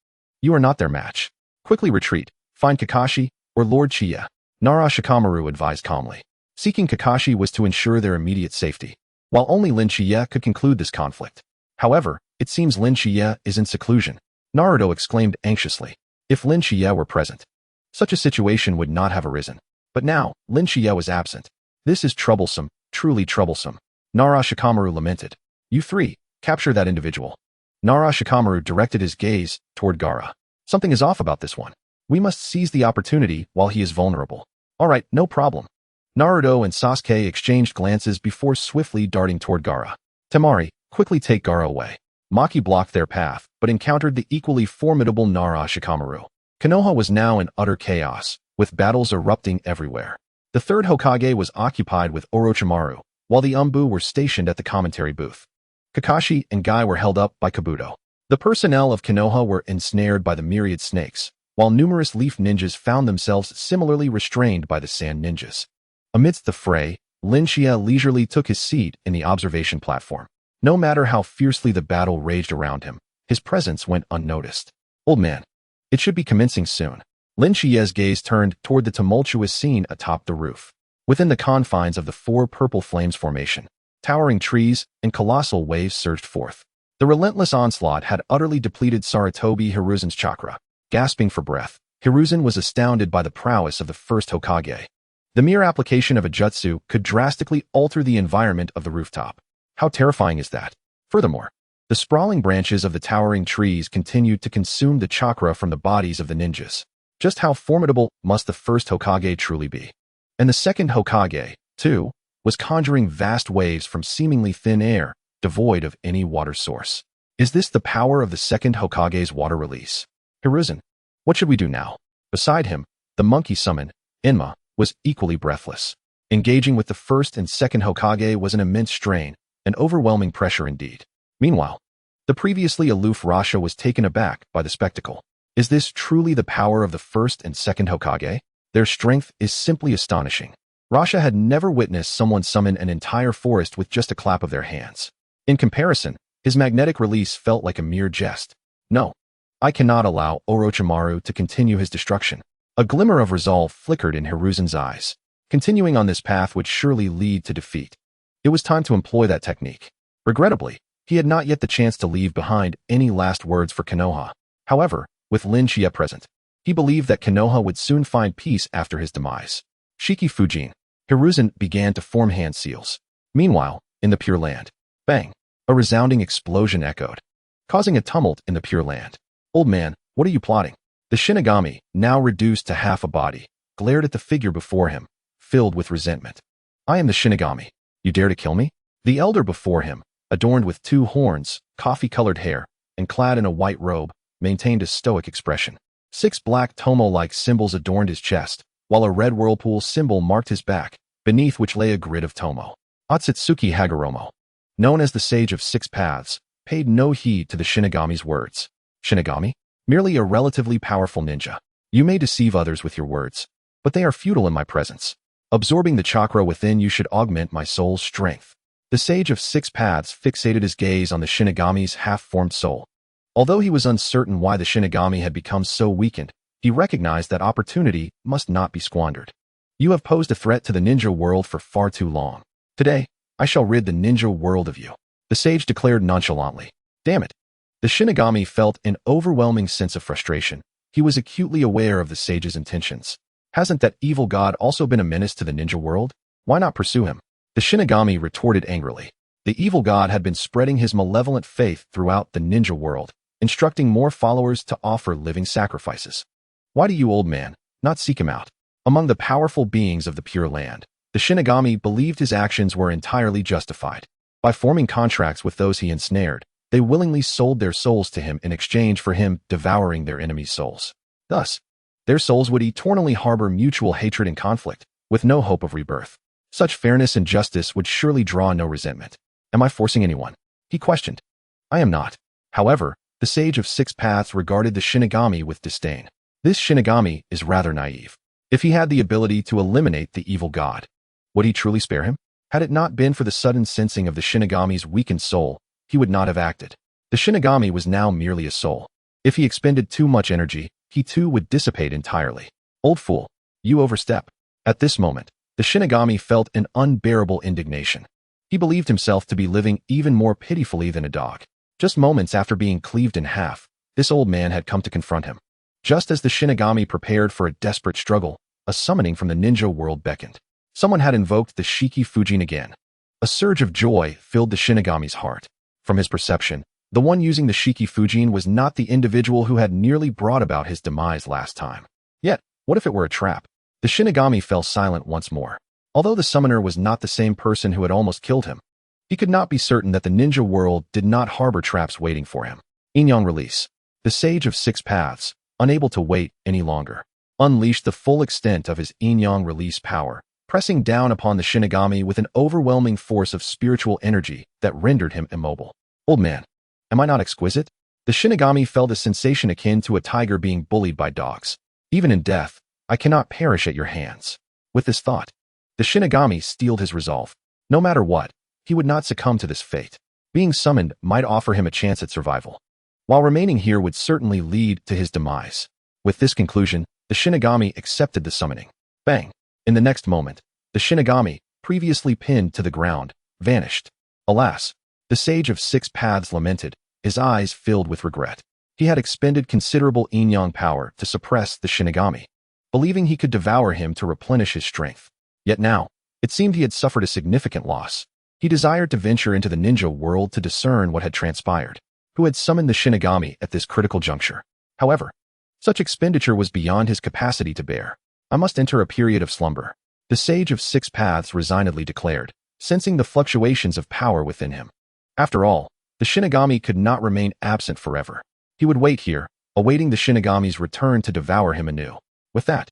You are not their match. Quickly retreat, find Kakashi or Lord Shichiya, Nara Shikamaru advised calmly. Seeking Kakashi was to ensure their immediate safety, while only Lin Shichiya could conclude this conflict. However, it seems Lin Shichiya is in seclusion, Naruto exclaimed anxiously. If Lin Shichiya were present, such a situation would not have arisen. But now, Lin Shichiya was absent. This is troublesome, truly troublesome. Nara Shikamaru lamented. You three, capture that individual. Nara Shikamaru directed his gaze toward Gaara. Something is off about this one. We must seize the opportunity while he is vulnerable. All right, no problem. Naruto and Sasuke exchanged glances before swiftly darting toward Gaara. Temari, quickly take Gaara away. Maki blocked their path, but encountered the equally formidable Nara Shikamaru. Konoha was now in utter chaos, with battles erupting everywhere. The third Hokage was occupied with Orochimaru, while the Umbu were stationed at the commentary booth. Kakashi and Guy were held up by Kabuto. The personnel of Konoha were ensnared by the myriad snakes, while numerous leaf ninjas found themselves similarly restrained by the sand ninjas. Amidst the fray, Lin Shichiya leisurely took his seat in the observation platform. No matter how fiercely the battle raged around him, his presence went unnoticed. Old man, it should be commencing soon. Lin Shichiya's gaze turned toward the tumultuous scene atop the roof. Within the confines of the four purple flames formation, towering trees and colossal waves surged forth. The relentless onslaught had utterly depleted Sarutobi Hiruzen's chakra. Gasping for breath, Hiruzen was astounded by the prowess of the first Hokage. The mere application of a jutsu could drastically alter the environment of the rooftop. How terrifying is that? Furthermore, the sprawling branches of the towering trees continued to consume the chakra from the bodies of the ninjas. Just how formidable must the first Hokage truly be? And the second Hokage, too, was conjuring vast waves from seemingly thin air, devoid of any water source. Is this the power of the second Hokage's water release? Hiruzen, what should we do now? Beside him, the monkey summon, Enma, was equally breathless. Engaging with the first and second Hokage was an immense strain, an overwhelming pressure indeed. Meanwhile, the previously aloof Rasha was taken aback by the spectacle. Is this truly the power of the first and second Hokage? Their strength is simply astonishing. Rasha had never witnessed someone summon an entire forest with just a clap of their hands. In comparison, his magnetic release felt like a mere jest. No, I cannot allow Orochimaru to continue his destruction. A glimmer of resolve flickered in Hiruzen's eyes. Continuing on this path would surely lead to defeat. It was time to employ that technique. Regrettably, he had not yet the chance to leave behind any last words for Konoha. However, with Lin Shichiya present, he believed that Konoha would soon find peace after his demise. Shiki Fujin, Hiruzen began to form hand seals. Meanwhile, in the Pure Land, bang, a resounding explosion echoed, causing a tumult in the Pure Land. Old man, what are you plotting? The Shinagami, now reduced to half a body, glared at the figure before him, filled with resentment. I am the Shinagami. You dare to kill me? The elder before him, adorned with two horns, coffee-colored hair, and clad in a white robe, maintained a stoic expression. 6 black tomo-like symbols adorned his chest, while a red whirlpool symbol marked his back, beneath which lay a grid of tomo. Atsutsuki Hagoromo, known as the Sage of 6 Paths, paid no heed to the Shinagami's words. Shinagami? Merely a relatively powerful ninja. You may deceive others with your words, but they are futile in my presence. Absorbing the chakra within you should augment my soul's strength. The Sage of 6 Paths fixated his gaze on the Shinagami's half-formed soul. Although he was uncertain why the Shinagami had become so weakened, he recognized that opportunity must not be squandered. You have posed a threat to the ninja world for far too long. Today, I shall rid the ninja world of you, the sage declared nonchalantly. Damn it. The Shinagami felt an overwhelming sense of frustration. He was acutely aware of the sage's intentions. Hasn't that evil god also been a menace to the ninja world? Why not pursue him? The Shinagami retorted angrily. The evil god had been spreading his malevolent faith throughout the ninja world, instructing more followers to offer living sacrifices. Why do you, old man, not seek him out? Among the powerful beings of the Pure Land, the Shinagami believed his actions were entirely justified. By forming contracts with those he ensnared, they willingly sold their souls to him in exchange for him devouring their enemies' souls. Thus, their souls would eternally harbor mutual hatred and conflict, with no hope of rebirth. Such fairness and justice would surely draw no resentment. Am I forcing anyone? He questioned. I am not. However, the Sage of 6 Paths regarded the Shinagami with disdain. This Shinagami is rather naive. If he had the ability to eliminate the evil god, would he truly spare him? Had it not been for the sudden sensing of the Shinagami's weakened soul, he would not have acted. The Shinigami was now merely a soul. If he expended too much energy, he too would dissipate entirely. Old fool, you overstep. At this moment, the Shinigami felt an unbearable indignation. He believed himself to be living even more pitifully than a dog. Just moments after being cleaved in half, this old man had come to confront him. Just as the Shinigami prepared for a desperate struggle, a summoning from the ninja world beckoned. Someone had invoked the Shiki Fujin again. A surge of joy filled the Shinigami's heart. From his perception, the one using the Shiki Fujin was not the individual who had nearly brought about his demise last time. Yet, what if it were a trap? The Shinigami fell silent once more. Although the summoner was not the same person who had almost killed him, he could not be certain that the ninja world did not harbor traps waiting for him. Inyan release. The Sage of Six Paths, unable to wait any longer, unleashed the full extent of his Inyan release power, pressing down upon the Shinigami with an overwhelming force of spiritual energy that rendered him immobile. Old man, am I not exquisite? The Shinigami felt a sensation akin to a tiger being bullied by dogs. Even in death, I cannot perish at your hands. With this thought, the Shinigami steeled his resolve. No matter what, he would not succumb to this fate. Being summoned might offer him a chance at survival, while remaining here would certainly lead to his demise. With this conclusion, the Shinigami accepted the summoning. Bang! In the next moment, the Shinigami, previously pinned to the ground, vanished. Alas, the Sage of Six Paths lamented, his eyes filled with regret. He had expended considerable Inyan power to suppress the Shinigami, believing he could devour him to replenish his strength. Yet now, it seemed he had suffered a significant loss. He desired to venture into the ninja world to discern what had transpired, who had summoned the Shinigami at this critical juncture. However, such expenditure was beyond his capacity to bear. I must enter a period of slumber, the Sage of Six Paths resignedly declared, sensing the fluctuations of power within him. After all, the Shinigami could not remain absent forever. He would wait here, awaiting the Shinigami's return to devour him anew. With that,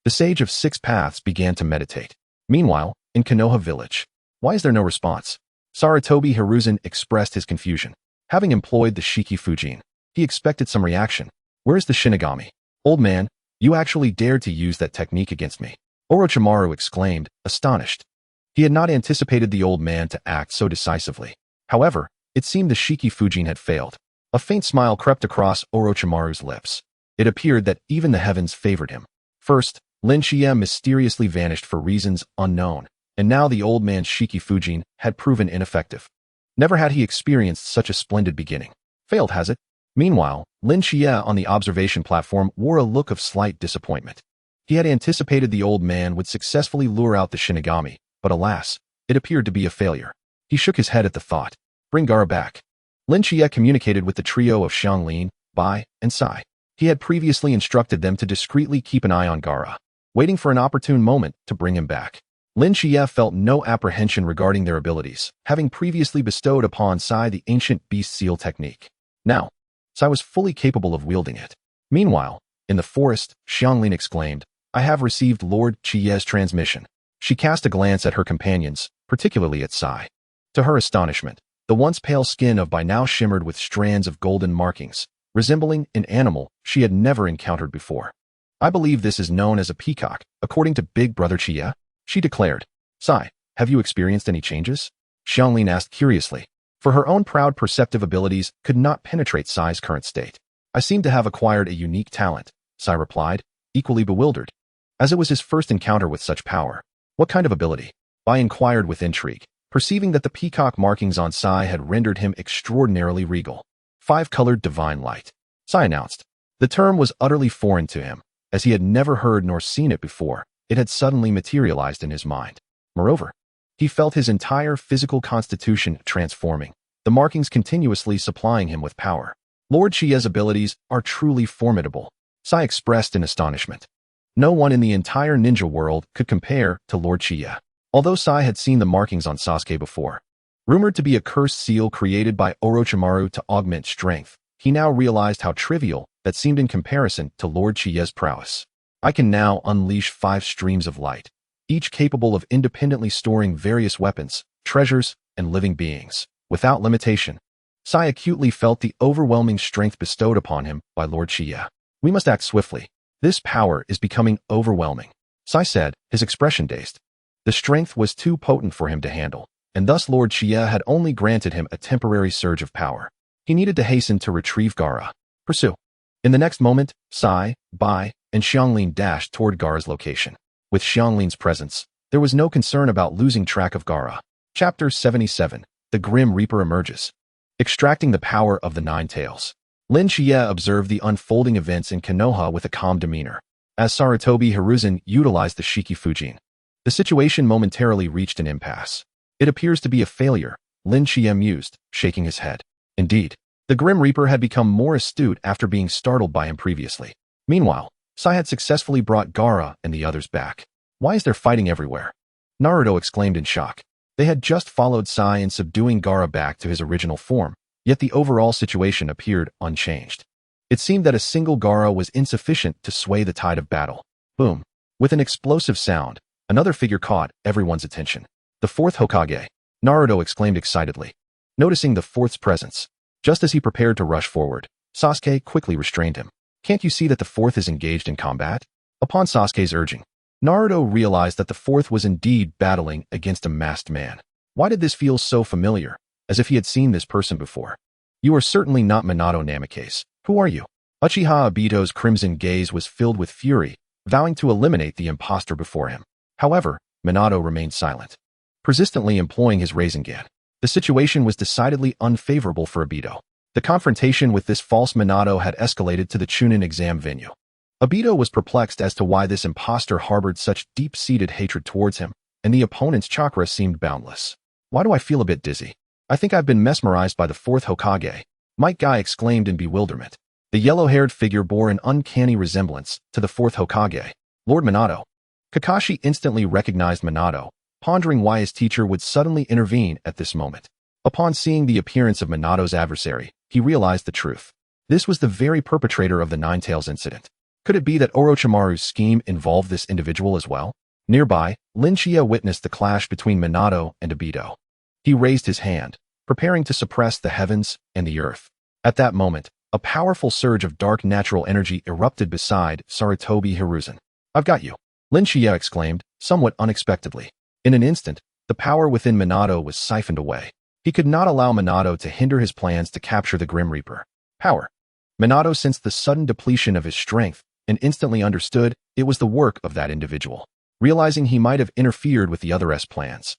the Sage of Six Paths began to meditate. Meanwhile, in Konoha village, why is there no response? Sarutobi Hiruzen expressed his confusion. Having employed the Shiki Fujin, he expected some reaction. Where is the Shinigami? Old man, you actually dared to use that technique against me. Orochimaru exclaimed, astonished. He had not anticipated the old man to act so decisively. However, it seemed the Shiki Fujin had failed. A faint smile crept across Orochimaru's lips. It appeared that even the heavens favored him. First, Shichiya mysteriously vanished for reasons unknown, and now the old man's Shiki Fujin had proven ineffective. Never had he experienced such a splendid beginning. Failed, has it? Meanwhile, Shichiya on the observation platform wore a look of slight disappointment. He had anticipated the old man would successfully lure out the Shinigami, but alas, it appeared to be a failure. He shook his head at the thought. Bring Gaara back. Shichiya communicated with the trio of Xianglin, Bai, and Sai. He had previously instructed them to discreetly keep an eye on Gaara, waiting for an opportune moment to bring him back. Shichiya felt no apprehension regarding their abilities, having previously bestowed upon Sai the ancient beast seal technique. Now, Sai was fully capable of wielding it. Meanwhile, in the forest, Xianglin exclaimed, I have received Lord Chiye's transmission. She cast a glance at her companions, particularly at Sai. To her astonishment, the once pale skin of Bai now shimmered with strands of golden markings, resembling an animal she had never encountered before. I believe this is known as a peacock, according to Big Brother Chiya, she declared. Sai, have you experienced any changes? Xianglin asked curiously, for her own proud perceptive abilities could not penetrate Sai's current state. I seem to have acquired a unique talent, Sai replied, equally bewildered, as it was his first encounter with such power. What kind of ability? Bai inquired with intrigue, perceiving that the peacock markings on Sai had rendered him extraordinarily regal. Five-colored divine light, Sai announced. The term was utterly foreign to him, as he had never heard nor seen it before. It had suddenly materialized in his mind. Moreover, he felt his entire physical constitution transforming, the markings continuously supplying him with power. Lord Chiya's abilities are truly formidable, Sai expressed in astonishment. No one in the entire ninja world could compare to Lord Chiya. Although Sai had seen the markings on Sasuke before, rumored to be a cursed seal created by Orochimaru to augment strength, he now realized how trivial that seemed in comparison to Lord Chiya's prowess. I can now unleash 5 streams of light, each capable of independently storing various weapons, treasures, and living beings, without limitation. Sai acutely felt the overwhelming strength bestowed upon him by Lord Chiya. We must act swiftly. This power is becoming overwhelming, Sai said, his expression dazed. The strength was too potent for him to handle, and thus Lord Chiya had only granted him a temporary surge of power. He He needed to hasten to retrieve Gaara. Pursue. In the next moment, Sai, Bai, and Xianglin dashed toward Gaara's location. With Xianglin's presence, there was no concern about losing track of Gaara. Chapter 77. The Grim Reaper emerges. Extracting the power of the Nine Tails. Lin Shichiya observed the unfolding events in Konoha with a calm demeanor. As Sarutobi Hiruzen utilized the Shiki Fujin, the situation momentarily reached an impasse. It appears to be a failure, Lin Shichiya mused, shaking his head. Indeed, the Grim Reaper had become more astute after being startled by him previously. Meanwhile, Sai had successfully brought Gaara and the others back. Why is there fighting everywhere? Naruto exclaimed in shock. They had just followed Sai in subduing Gaara back to his original form, yet the overall situation appeared unchanged. It seemed that a single Gaara was insufficient to sway the tide of battle. Boom. With an explosive sound, another figure caught everyone's attention. The fourth Hokage, Naruto exclaimed excitedly. Noticing the fourth's presence, just as he prepared to rush forward, Sasuke quickly restrained him. Can't you see that the fourth is engaged in combat? Upon Sasuke's urging, Naruto realized that the fourth was indeed battling against a masked man. Why did this feel so familiar, as if he had seen this person before? You are certainly not Minato Namikaze. Who are you? Uchiha Obito's crimson gaze was filled with fury, vowing to eliminate the impostor before him. However, Minato remained silent, persistently employing his Rasengan. The situation was decidedly unfavorable for Obito. The confrontation with this false Minato had escalated to the Chunin exam venue. Obito was perplexed as to why this impostor harbored such deep-seated hatred towards him, and the opponent's chakra seemed boundless. Why do I feel a bit dizzy? I think I've been mesmerized by the fourth Hokage, Might Guy exclaimed in bewilderment. The yellow-haired figure bore an uncanny resemblance to the fourth Hokage, Lord Minato. Kakashi instantly recognized Minato, pondering why his teacher would suddenly intervene at this moment. Upon seeing the appearance of Minato's adversary, he realized the truth. This was the very perpetrator of the Nine Tails incident. Could it be that Orochimaru's scheme involved this individual as well? Nearby, Lin Shichiya witnessed the clash between Minato and Obito. He raised his hand, preparing to suppress the heavens and the earth. At that moment, a powerful surge of dark natural energy erupted beside Sarutobi Hiruzen. I've got you, Lin Shichiya exclaimed, somewhat unexpectedly. In an instant, the power within Minato was siphoned away. He could not allow Minato to hinder his plans to capture the Grim Reaper. Power. Minato sensed the sudden depletion of his strength and instantly understood it was the work of that individual. Realizing he might have interfered with the other's plans,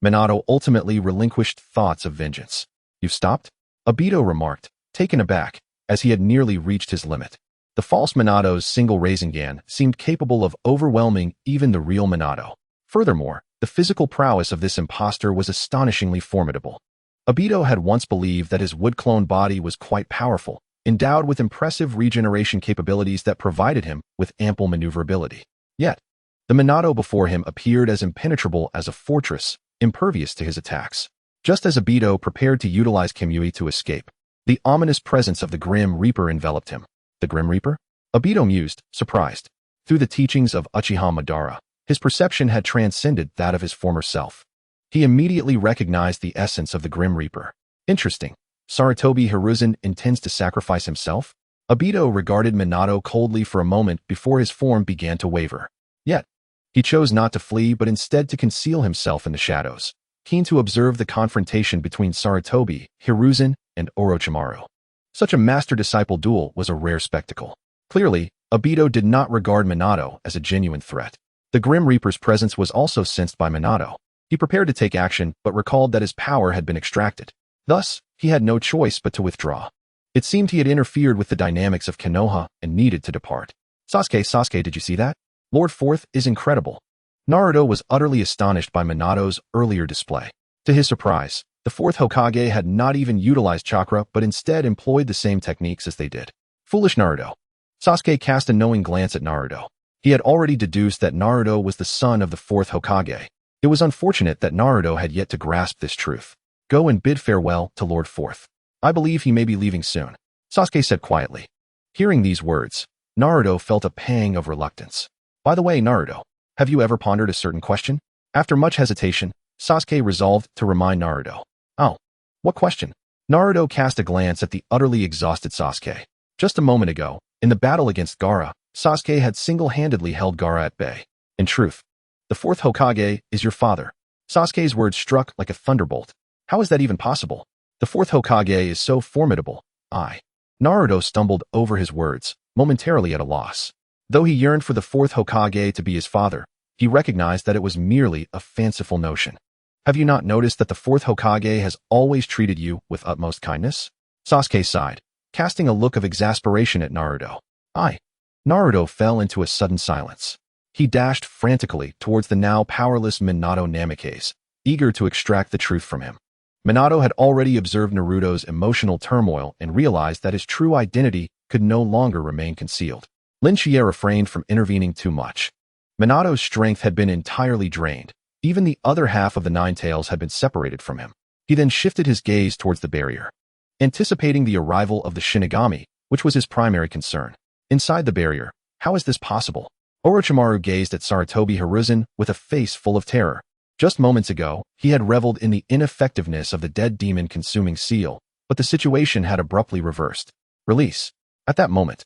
Minato ultimately relinquished thoughts of vengeance. You've stopped? Obito remarked, taken aback, as he had nearly reached his limit. The false Minato's single Rasengan seemed capable of overwhelming even the real Minato. Furthermore, the physical prowess of this impostor was astonishingly formidable. Obito had once believed that his wood-clone body was quite powerful, endowed with impressive regeneration capabilities that provided him with ample maneuverability. Yet, the Minato before him appeared as impenetrable as a fortress, impervious to his attacks. Just as Obito prepared to utilize Kimui to escape, the ominous presence of the Grim Reaper enveloped him. The Grim Reaper? Obito mused, surprised. Through the teachings of Uchiha Madara, his perception had transcended that of his former self. He immediately recognized the essence of the Grim Reaper. Interesting. Sarutobi Hiruzen intends to sacrifice himself? Obito regarded Minato coldly for a moment before his form began to waver. Yet, he chose not to flee but instead to conceal himself in the shadows, keen to observe the confrontation between Sarutobi, Hiruzen, and Orochimaru. Such a master-disciple duel was a rare spectacle. Clearly, Obito did not regard Minato as a genuine threat. The Grim Reaper's presence was also sensed by Minato. He prepared to take action but recalled that his power had been extracted. Thus, he had no choice but to withdraw. It seemed he had interfered with the dynamics of Konoha and needed to depart. Sasuke, did you see that? Lord Fourth is incredible. Naruto was utterly astonished by Minato's earlier display. To his surprise, the fourth Hokage had not even utilized chakra but instead employed the same techniques as they did. Foolish Naruto. Sasuke cast a knowing glance at Naruto. He had already deduced that Naruto was the son of the fourth Hokage. It was unfortunate that Naruto had yet to grasp this truth. Go and bid farewell to Lord Fourth. I believe he may be leaving soon, Sasuke said quietly. Hearing these words, Naruto felt a pang of reluctance. By the way, Naruto, have you ever pondered a certain question? After much hesitation, Sasuke resolved to remind Naruto. Oh, what question? Naruto cast a glance at the utterly exhausted Sasuke. Just a moment ago, in the battle against Gaara, Sasuke had single-handedly held Gaara at bay. In truth, the fourth Hokage is your father. Sasuke's words struck like a thunderbolt. How is that even possible? The fourth Hokage is so formidable. Naruto stumbled over his words, momentarily at a loss. Though he yearned for the fourth Hokage to be his father, he recognized that it was merely a fanciful notion. Have you not noticed that the fourth Hokage has always treated you with utmost kindness? Sasuke sighed, casting a look of exasperation at Naruto. Naruto fell into a sudden silence. He dashed frantically towards the now powerless Minato Namikaze, eager to extract the truth from him. Minato had already observed Naruto's emotional turmoil and realized that his true identity could no longer remain concealed. Shichiya refrained from intervening too much. Minato's strength had been entirely drained. Even the other half of the Nine Tails had been separated from him. He then shifted his gaze towards the barrier, anticipating the arrival of the Shinagami, which was his primary concern. Inside the barrier, how is this possible? Orochimaru gazed at Sarutobi Hiruzen with a face full of terror. Just moments ago, he had reveled in the ineffectiveness of the dead demon consuming seal, but the situation had abruptly reversed. Release. At that moment,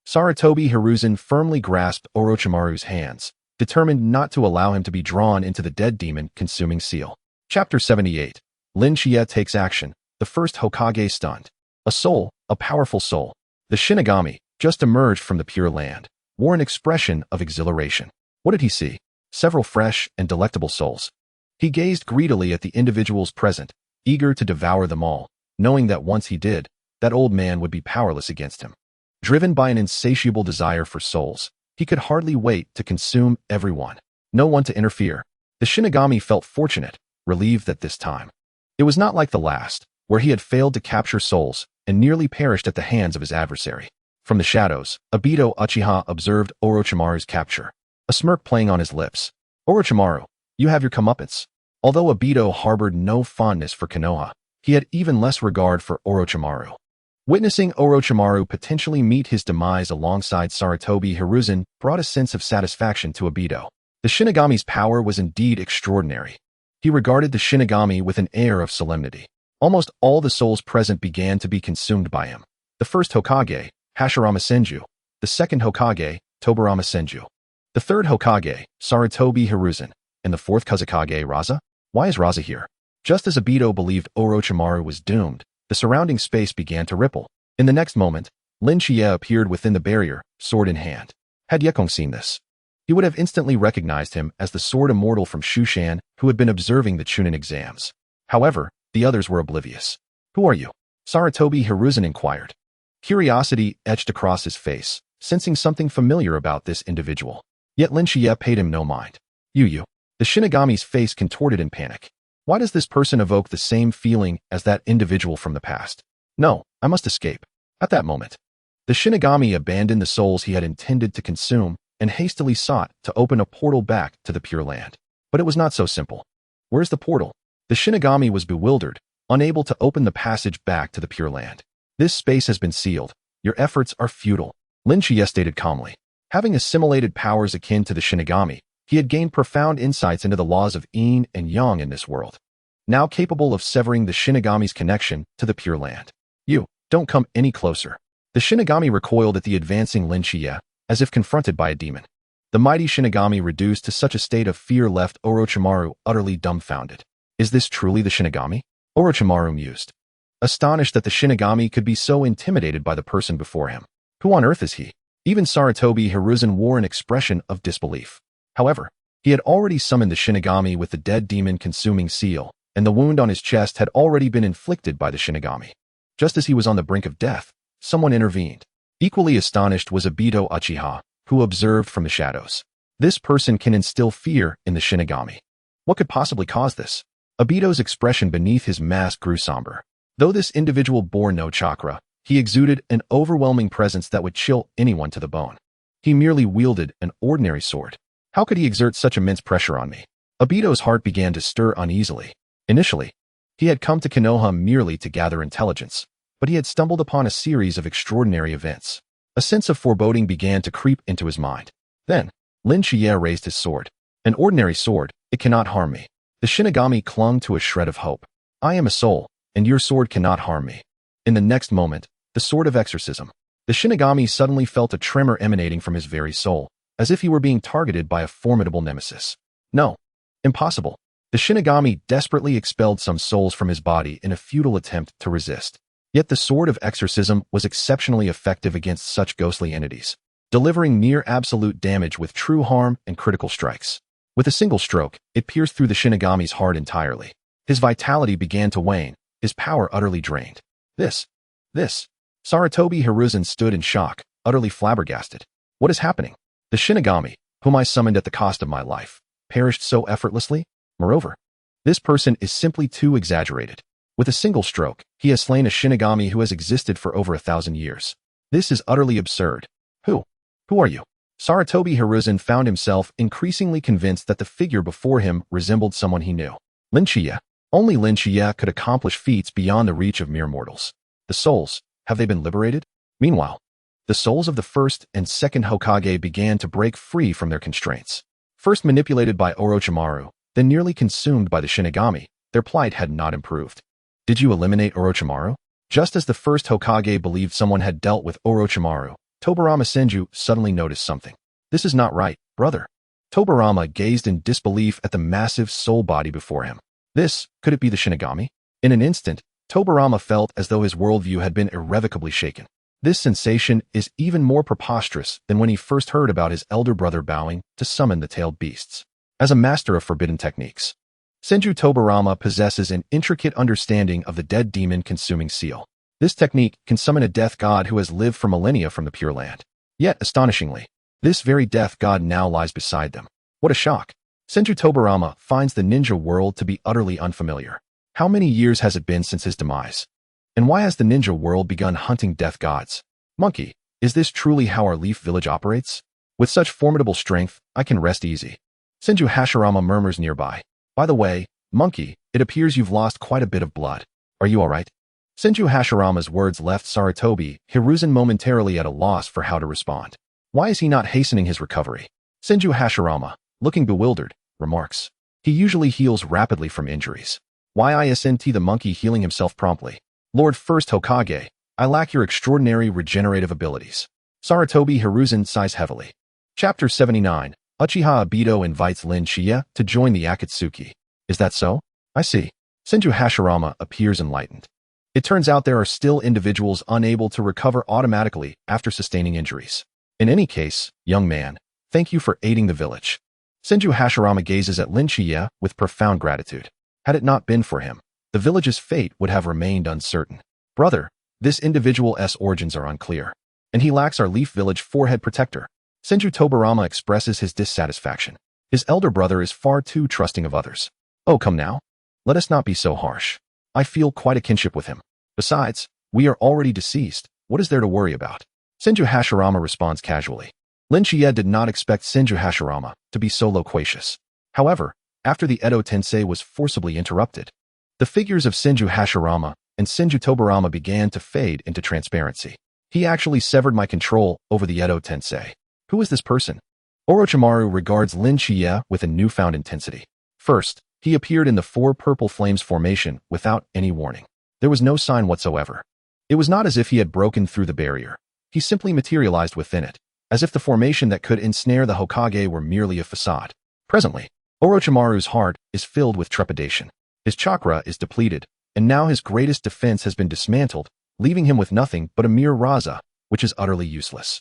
Sarutobi Hiruzen firmly grasped Orochimaru's hands, determined not to allow him to be drawn into the dead demon consuming seal. Chapter 78. Shichiya takes action. The first Hokage stunned. A soul, a powerful soul. The Shinagami, just emerged from the Pure Land, wore an expression of exhilaration. What did he see? Several fresh and delectable souls. He gazed greedily at the individuals present, eager to devour them all, knowing that once he did, that old man would be powerless against him. Driven by an insatiable desire for souls, he could hardly wait to consume everyone. No one to interfere. The Shinagami felt fortunate, relieved that this time it was not like the last, where he had failed to capture souls and nearly perished at the hands of his adversary. From the shadows, Obito Uchiha observed Orochimaru's capture, a smirk playing on his lips. Orochimaru, you have your comeuppance. Although Obito harbored no fondness for Konoha, he had even less regard for Orochimaru. Witnessing Orochimaru potentially meet his demise alongside Sarutobi Hiruzen brought a sense of satisfaction to Obito. The Shinagami's power was indeed extraordinary. He regarded the Shinagami with an air of solemnity. Almost all the souls present began to be consumed by him. The first Hokage, Hashirama Senju. The second Hokage, Tobirama Senju. The third Hokage, Sarutobi Hiruzen. And the fourth Kazekage, Raza? Why is Raza here? Just as Obito believed Orochimaru was doomed, the surrounding space began to ripple. In the next moment, Shichiya appeared within the barrier, sword in hand. Had Yekong seen this, he would have instantly recognized him as the sword immortal from Shushan who had been observing the Chunin exams. However, the others were oblivious. Who are you? Sarutobi Hiruzen inquired. Curiosity etched across his face, sensing something familiar about this individual. Yet Shichiya paid him no mind. You. The Shinagami's face contorted in panic. Why does this person evoke the same feeling as that individual from the past? No, I must escape. At that moment, the Shinagami abandoned the souls he had intended to consume and hastily sought to open a portal back to the Pure Land. But it was not so simple. Where's the portal? The Shinagami was bewildered, unable to open the passage back to the Pure Land. This space has been sealed. Your efforts are futile. Shichiya stated calmly. Having assimilated powers akin to the Shinagami, he had gained profound insights into the laws of yin and yang in this world, now capable of severing the Shinagami's connection to the Pure Land. You, don't come any closer. The Shinagami recoiled at the advancing Shichiya, as if confronted by a demon. The mighty Shinagami reduced to such a state of fear left Orochimaru utterly dumbfounded. Is this truly the Shinagami? Orochimaru mused, astonished that the Shinagami could be so intimidated by the person before him. Who on earth is he? Even Sarutobi Hiruzen wore an expression of disbelief. However, he had already summoned the Shinagami with the dead demon consuming seal, and the wound on his chest had already been inflicted by the Shinagami. Just as he was on the brink of death, someone intervened. Equally astonished was Obito Uchiha, who observed from the shadows. This person can instill fear in the Shinagami. What could possibly cause this? Obito's expression beneath his mask grew somber. Though this individual bore no chakra, he exuded an overwhelming presence that would chill anyone to the bone. He merely wielded an ordinary sword. How could he exert such immense pressure on me? Obito's heart began to stir uneasily. Initially, he had come to Konoha merely to gather intelligence, but he had stumbled upon a series of extraordinary events. A sense of foreboding began to creep into his mind. Then, Shichiya raised his sword. An ordinary sword, it cannot harm me. The Shinagami clung to a shred of hope. I am a soul, and your sword cannot harm me. In the next moment, the sword of exorcism. The Shinagami suddenly felt a tremor emanating from his very soul, as if he were being targeted by a formidable nemesis. No. Impossible. The Shinagami desperately expelled some souls from his body in a futile attempt to resist. Yet the Sword of Exorcism was exceptionally effective against such ghostly entities, delivering near absolute damage with true harm and critical strikes. With a single stroke, it pierced through the Shinagami's heart entirely. His vitality began to wane, his power utterly drained. This. Sarutobi Hiruzen stood in shock, utterly flabbergasted. What is happening? The Shinagami, whom I summoned at the cost of my life, perished so effortlessly? Moreover, this person is simply too exaggerated. With a single stroke, he has slain a Shinagami who has existed for over 1,000 years. This is utterly absurd. Who are you? Sarutobi Hiruzen found himself increasingly convinced that the figure before him resembled someone he knew. Shichiya. Only Shichiya could accomplish feats beyond the reach of mere mortals. The souls, have they been liberated? Meanwhile, the souls of the first and second Hokage began to break free from their constraints. First manipulated by Orochimaru, then nearly consumed by the Shinagami, their plight had not improved. Did you eliminate Orochimaru? Just as the first Hokage believed someone had dealt with Orochimaru, Tobirama Senju suddenly noticed something. This is not right, brother. Tobirama gazed in disbelief at the massive soul body before him. Could it be the Shinagami? In an instant, Tobirama felt as though his worldview had been irrevocably shaken. This sensation is even more preposterous than when he first heard about his elder brother bowing to summon the tailed beasts. As a master of forbidden techniques, Senju Tobirama possesses an intricate understanding of the dead demon consuming seal. This technique can summon a death god who has lived for millennia from the Pure Land. Yet, astonishingly, this very death god now lies beside them. What a shock! Senju Tobirama finds the ninja world to be utterly unfamiliar. How many years has it been since his demise? And why has the ninja world begun hunting death gods? Monkey, is this truly how our Leaf Village operates? With such formidable strength, I can rest easy. Senju Hashirama murmurs nearby. By the way, Monkey, it appears you've lost quite a bit of blood. Are you alright? Senju Hashirama's words left Sarutobi Hiruzen momentarily at a loss for how to respond. Why is he not hastening his recovery? Senju Hashirama, looking bewildered, remarks. He usually heals rapidly from injuries. Why isn't the monkey healing himself promptly? Lord First Hokage, I lack your extraordinary regenerative abilities. Sarutobi Hiruzen sighs heavily. Chapter 79. Uchiha Obito invites Shichiya to join the Atsutsuki. Is that so? I see. Senju Hashirama appears enlightened. It turns out there are still individuals unable to recover automatically after sustaining injuries. In any case, young man, thank you for aiding the village. Senju Hashirama gazes at Shichiya with profound gratitude. Had it not been for him, the village's fate would have remained uncertain. Brother, this individual's origins are unclear, and he lacks our Leaf Village forehead protector. Senju Tobirama expresses his dissatisfaction. His elder brother is far too trusting of others. Oh, come now. Let us not be so harsh. I feel quite a kinship with him. Besides, we are already deceased. What is there to worry about? Senju Hashirama responds casually. Shichiya did not expect Senju Hashirama to be so loquacious. However, after the Edo Tensei was forcibly interrupted, the figures of Senju Hashirama and Senju Tobirama began to fade into transparency. He actually severed my control over the Edo Tensei. Who is this person? Orochimaru regards Shichiya with a newfound intensity. First, he appeared in the Four Purple Flames formation without any warning. There was no sign whatsoever. It was not as if he had broken through the barrier. He simply materialized within it, as if the formation that could ensnare the Hokage were merely a facade. Presently, Orochimaru's heart is filled with trepidation. His chakra is depleted, and now his greatest defense has been dismantled, leaving him with nothing but a mere raza, which is utterly useless.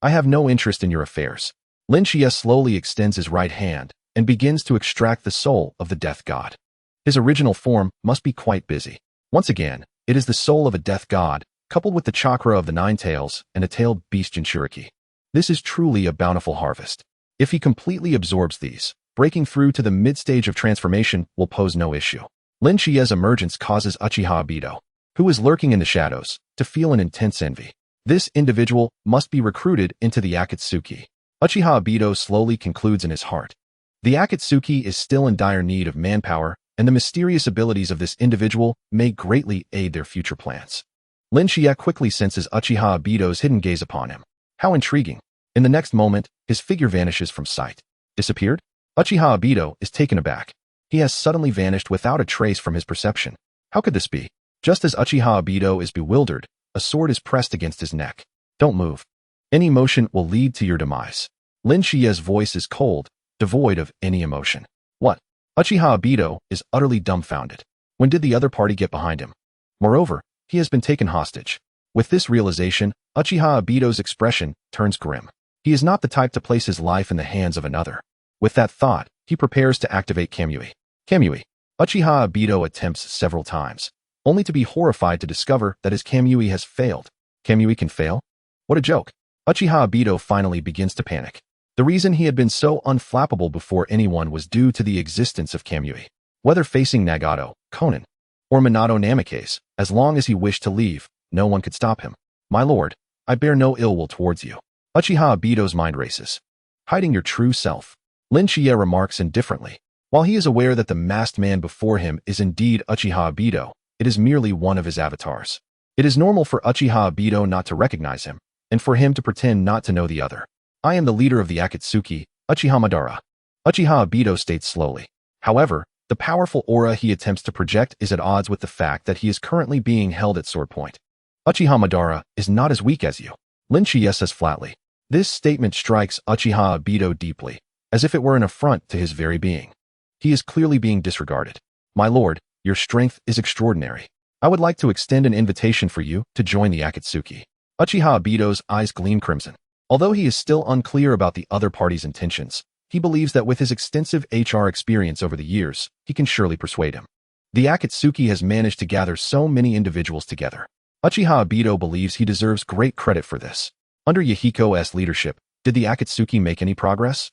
I have no interest in your affairs. Shichiya slowly extends his right hand and begins to extract the soul of the death god. His original form must be quite busy. Once again, it is the soul of a death god, coupled with the chakra of the Nine Tails and a tailed beast Jinchuriki. This is truly a bountiful harvest. If he completely absorbs these, breaking through to the mid-stage of transformation will pose no issue. Shichiya's emergence causes Uchiha Obito, who is lurking in the shadows, to feel an intense envy. This individual must be recruited into the Akatsuki. Uchiha Obito slowly concludes in his heart. The Akatsuki is still in dire need of manpower, and the mysterious abilities of this individual may greatly aid their future plans. Shichiya quickly senses Uchiha Obito's hidden gaze upon him. How intriguing. In the next moment, his figure vanishes from sight. Disappeared? Uchiha Obito is taken aback. He has suddenly vanished without a trace from his perception. How could this be? Just as Uchiha Obito is bewildered, a sword is pressed against his neck. Don't move. Any motion will lead to your demise. Shichiya's voice is cold, devoid of any emotion. What? Uchiha Obito is utterly dumbfounded. When did the other party get behind him? Moreover, he has been taken hostage. With this realization, Uchiha Obito's expression turns grim. He is not the type to place his life in the hands of another. With that thought, he prepares to activate Kamui. Kamui. Uchiha Obito attempts several times, only to be horrified to discover that his Kamui has failed. Kamui can fail? What a joke. Uchiha Obito finally begins to panic. The reason he had been so unflappable before anyone was due to the existence of Kamui. Whether facing Nagato, Konan, or Minato Namikaze, as long as he wished to leave, no one could stop him. My lord, I bear no ill will towards you. Uchiha Obito's mind races. Hiding your true self. Shichiya remarks indifferently. While he is aware that the masked man before him is indeed Uchiha Obito, it is merely one of his avatars. It is normal for Uchiha Obito not to recognize him, and for him to pretend not to know the other. I am the leader of the Atsutsuki, Uchiha Madara. Uchiha Obito states slowly. However, the powerful aura he attempts to project is at odds with the fact that he is currently being held at sword point. Uchiha Madara is not as weak as you. Shichiya says flatly. This statement strikes Uchiha Obito deeply, as if it were an affront to his very being. He is clearly being disregarded. My lord, your strength is extraordinary. I would like to extend an invitation for you to join the Akatsuki. Uchiha Obito's eyes gleam crimson. Although he is still unclear about the other party's intentions, he believes that with his extensive HR experience over the years, he can surely persuade him. The Akatsuki has managed to gather so many individuals together. Uchiha Obito believes he deserves great credit for this. Under Yahiko's leadership, did the Akatsuki make any progress?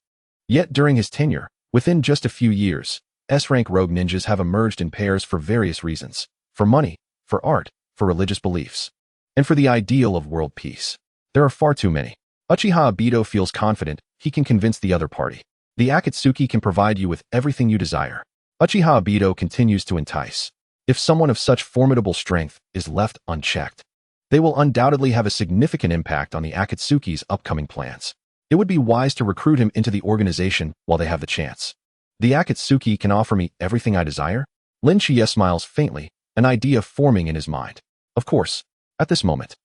Yet during his tenure, within just a few years, S-rank rogue ninjas have emerged in pairs for various reasons. For money, for art, for religious beliefs, and for the ideal of world peace. There are far too many. Uchiha Obito feels confident he can convince the other party. The Akatsuki can provide you with everything you desire. Uchiha Obito continues to entice. If someone of such formidable strength is left unchecked, they will undoubtedly have a significant impact on the Akatsuki's upcoming plans. It would be wise to recruit him into the organization while they have the chance. The Akatsuki can offer me everything I desire? Shichiya smiles faintly, an idea forming in his mind. Of course, at this moment,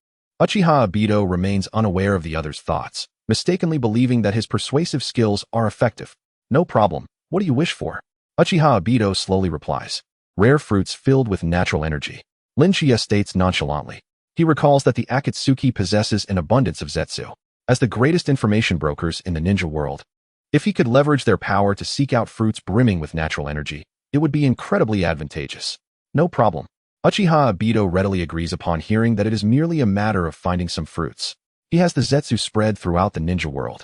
Uchiha Obito remains unaware of the other's thoughts, mistakenly believing that his persuasive skills are effective. No problem. What do you wish for? Uchiha Obito slowly replies. Rare fruits filled with natural energy. Shichiya states nonchalantly. He recalls that the Akatsuki possesses an abundance of zetsu. As the greatest information brokers in the ninja world, if he could leverage their power to seek out fruits brimming with natural energy, it would be incredibly advantageous. No problem. Uchiha Obito readily agrees upon hearing that it is merely a matter of finding some fruits. He has the zetsu spread throughout the ninja world,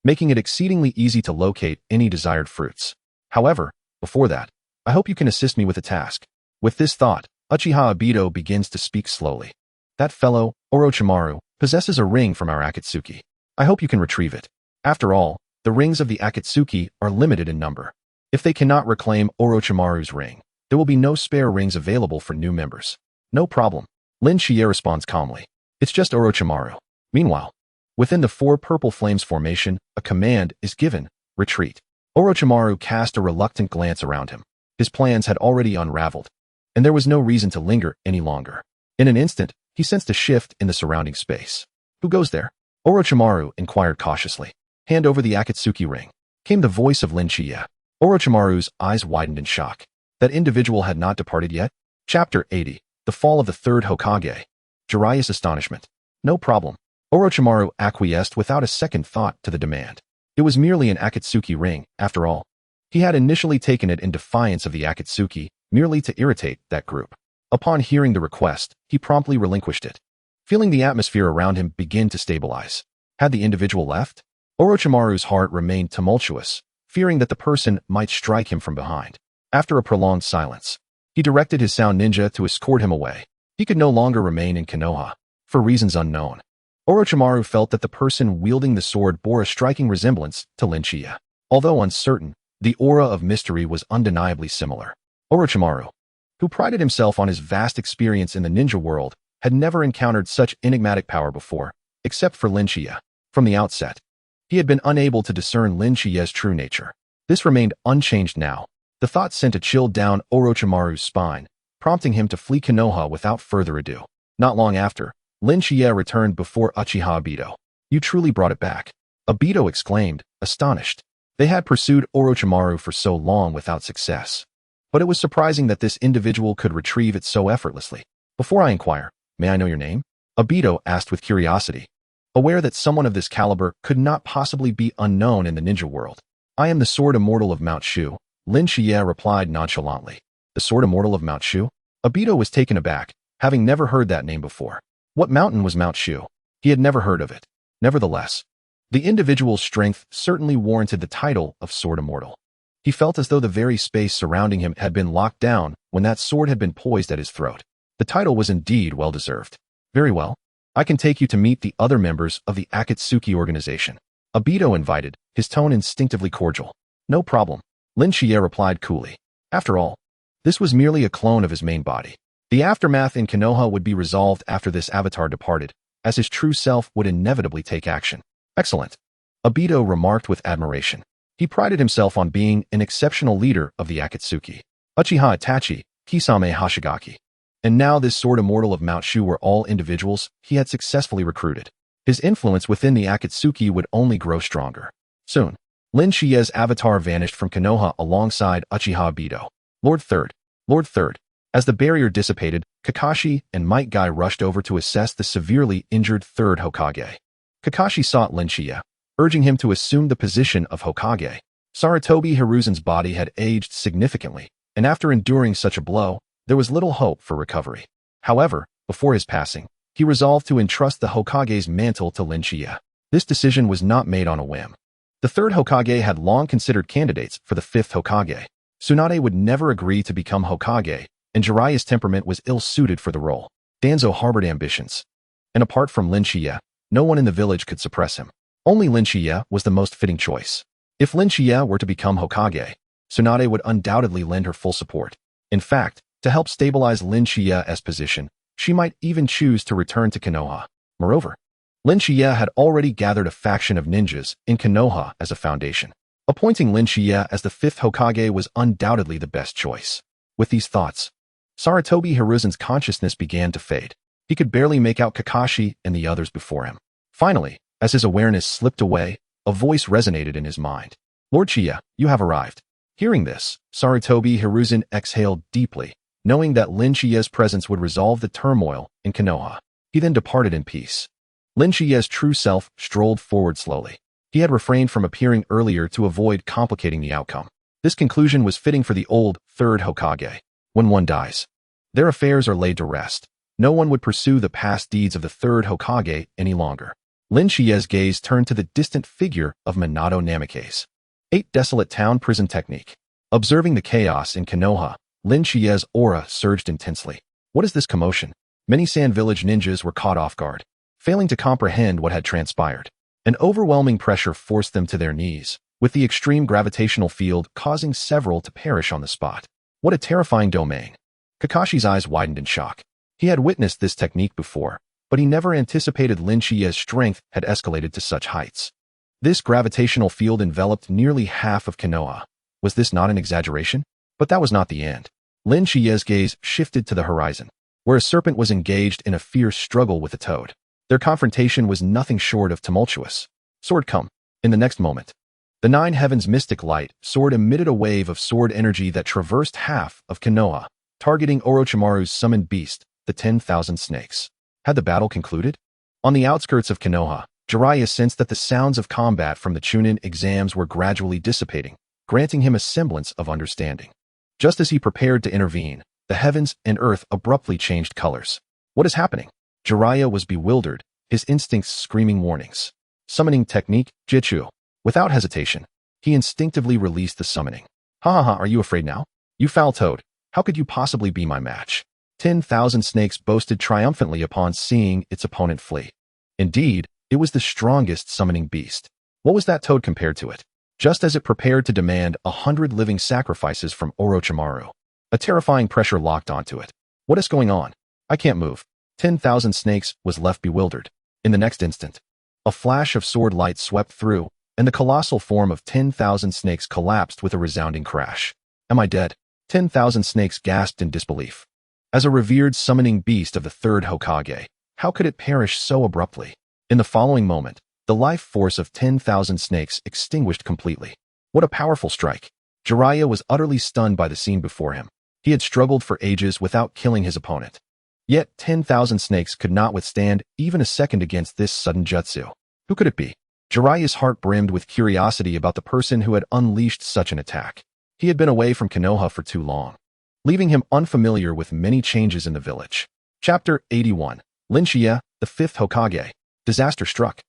making it exceedingly easy to locate any desired fruits. However, before that, I hope you can assist me with a task. With this thought, Uchiha Obito begins to speak slowly. That fellow, Orochimaru, possesses a ring from our Akatsuki. I hope you can retrieve it. After all, the rings of the Akatsuki are limited in number. If they cannot reclaim Orochimaru's ring, there will be no spare rings available for new members. No problem. Shichiya responds calmly. It's just Orochimaru. Meanwhile, within the Four Purple Flames formation, a command is given, retreat. Orochimaru cast a reluctant glance around him. His plans had already unraveled, and there was no reason to linger any longer. In an instant, he sensed a shift in the surrounding space. Who goes there? Orochimaru inquired cautiously. Hand over the Akatsuki ring. Came the voice of Shichiya. Orochimaru's eyes widened in shock. That individual had not departed yet? Chapter 80. The Fall of the Third Hokage. Jiraiya's astonishment. No problem. Orochimaru acquiesced without a second thought to the demand. It was merely an Akatsuki ring, after all. He had initially taken it in defiance of the Akatsuki, merely to irritate that group. Upon hearing the request, he promptly relinquished it. Feeling the atmosphere around him begin to stabilize. Had the individual left? Orochimaru's heart remained tumultuous, fearing that the person might strike him from behind. After a prolonged silence, he directed his sound ninja to escort him away. He could no longer remain in Konoha, for reasons unknown. Orochimaru felt that the person wielding the sword bore a striking resemblance to Shichiya. Although uncertain, the aura of mystery was undeniably similar. Orochimaru, who prided himself on his vast experience in the ninja world, had never encountered such enigmatic power before, except for Shichiya. From the outset, he had been unable to discern Shichiya's true nature. This remained unchanged now. The thought sent a chill down Orochimaru's spine, prompting him to flee Konoha without further ado. Not long after, Shichiya returned before Uchiha Obito. You truly brought it back. Obito exclaimed, astonished. They had pursued Orochimaru for so long without success. But it was surprising that this individual could retrieve it so effortlessly. Before I inquire, may I know your name? Obito asked with curiosity, aware that someone of this caliber could not possibly be unknown in the ninja world. I am the Sword Immortal of Mount Shu, Lin Shichiya replied nonchalantly. The Sword Immortal of Mount Shu? Obito was taken aback, having never heard that name before. What mountain was Mount Shu? He had never heard of it. Nevertheless, the individual's strength certainly warranted the title of Sword Immortal. He felt as though the very space surrounding him had been locked down when that sword had been poised at his throat. The title was indeed well-deserved. Very well. I can take you to meet the other members of the Atsutsuki organization. Obito invited, his tone instinctively cordial. No problem, Lin Shichiya replied coolly. After all, this was merely a clone of his main body. The aftermath in Konoha would be resolved after this avatar departed, as his true self would inevitably take action. Excellent, Obito remarked with admiration. He prided himself on being an exceptional leader of the Atsutsuki. Uchiha Itachi, Kisame Hoshigaki. And now this Sword Immortal of Mount Shu were all individuals he had successfully recruited. His influence within the Atsutsuki would only grow stronger. Soon, Lin Shichiya's avatar vanished from Konoha alongside Uchiha Obito. Lord Third. As the barrier dissipated, Kakashi and Might Guy rushed over to assess the severely injured third Hokage. Kakashi sought Lin Shichiya, urging him to assume the position of Hokage. Sarutobi Hiruzen's body had aged significantly, and after enduring such a blow, there was little hope for recovery. However, before his passing, he resolved to entrust the Hokage's mantle to Lin Shichiya. This decision was not made on a whim. The third Hokage had long considered candidates for the fifth Hokage. Tsunade would never agree to become Hokage, and Jiraiya's temperament was ill-suited for the role. Danzo harbored ambitions. And apart from Lin Shichiya, no one in the village could suppress him. Only Lin Shichiya was the most fitting choice. If Lin Shichiya were to become Hokage, Tsunade would undoubtedly lend her full support. In fact, to help stabilize Lin Shichiya's position, she might even choose to return to Konoha. Moreover, Lin Shichiya had already gathered a faction of ninjas in Konoha as a foundation. Appointing Lin Shichiya as the fifth Hokage was undoubtedly the best choice. With these thoughts, Sarutobi Hiruzen's consciousness began to fade. He could barely make out Kakashi and the others before him. Finally, as his awareness slipped away, a voice resonated in his mind. Lord Shichiya, you have arrived. Hearing this, Sarutobi Hiruzen exhaled deeply, knowing that Lin Shichiya's presence would resolve the turmoil in Konoha. He then departed in peace. Lin Shichiya's true self strolled forward slowly. He had refrained from appearing earlier to avoid complicating the outcome. This conclusion was fitting for the old third Hokage. When one dies, their affairs are laid to rest. No one would pursue the past deeds of the third Hokage any longer. Lin Shichiya's gaze turned to the distant figure of Minato Namikaze. 8 Desolate Town Prison Technique. Observing the chaos in Konoha, Lin Shichiya's aura surged intensely. What is this commotion? Many Sand Village ninjas were caught off guard, failing to comprehend what had transpired. An overwhelming pressure forced them to their knees, with the extreme gravitational field causing several to perish on the spot. What a terrifying domain. Kakashi's eyes widened in shock. He had witnessed this technique before, but he never anticipated Lin Shichiya's strength had escalated to such heights. This gravitational field enveloped nearly half of Konoha. Was this not an exaggeration? But that was not the end. Lin Shichiya's gaze shifted to the horizon, where a serpent was engaged in a fierce struggle with a toad. Their confrontation was nothing short of tumultuous. Sword come. In the next moment, the Nine Heavens mystic light sword emitted a wave of sword energy that traversed half of Konoha, targeting Orochimaru's summoned beast, the 10,000 snakes. Had the battle concluded? On the outskirts of Konoha, Jiraiya sensed that the sounds of combat from the Chunin exams were gradually dissipating, granting him a semblance of understanding. Just as he prepared to intervene, the heavens and earth abruptly changed colors. What is happening? Jiraiya was bewildered, his instincts screaming warnings. Summoning technique, Jitsu. Without hesitation, he instinctively released the summoning. Ha, are you afraid now? You foul toad, how could you possibly be my match? 10,000 snakes boasted triumphantly upon seeing its opponent flee. Indeed, it was the strongest summoning beast. What was that toad compared to it? Just as it prepared to demand 100 living sacrifices from Orochimaru, a terrifying pressure locked onto it. What is going on? I can't move. 10,000 snakes was left bewildered. In the next instant, a flash of sword light swept through, and the colossal form of 10,000 snakes collapsed with a resounding crash. Am I dead? 10,000 snakes gasped in disbelief. As a revered summoning beast of the third Hokage, how could it perish so abruptly? In the following moment, the life force of 10,000 snakes extinguished completely. What a powerful strike. Jiraiya was utterly stunned by the scene before him. He had struggled for ages without killing his opponent. Yet 10,000 snakes could not withstand even a second against this sudden jutsu. Who could it be? Jiraiya's heart brimmed with curiosity about the person who had unleashed such an attack. He had been away from Konoha for too long, leaving him unfamiliar with many changes in the village. Chapter 81. Shichiya, the fifth Hokage. Disaster struck.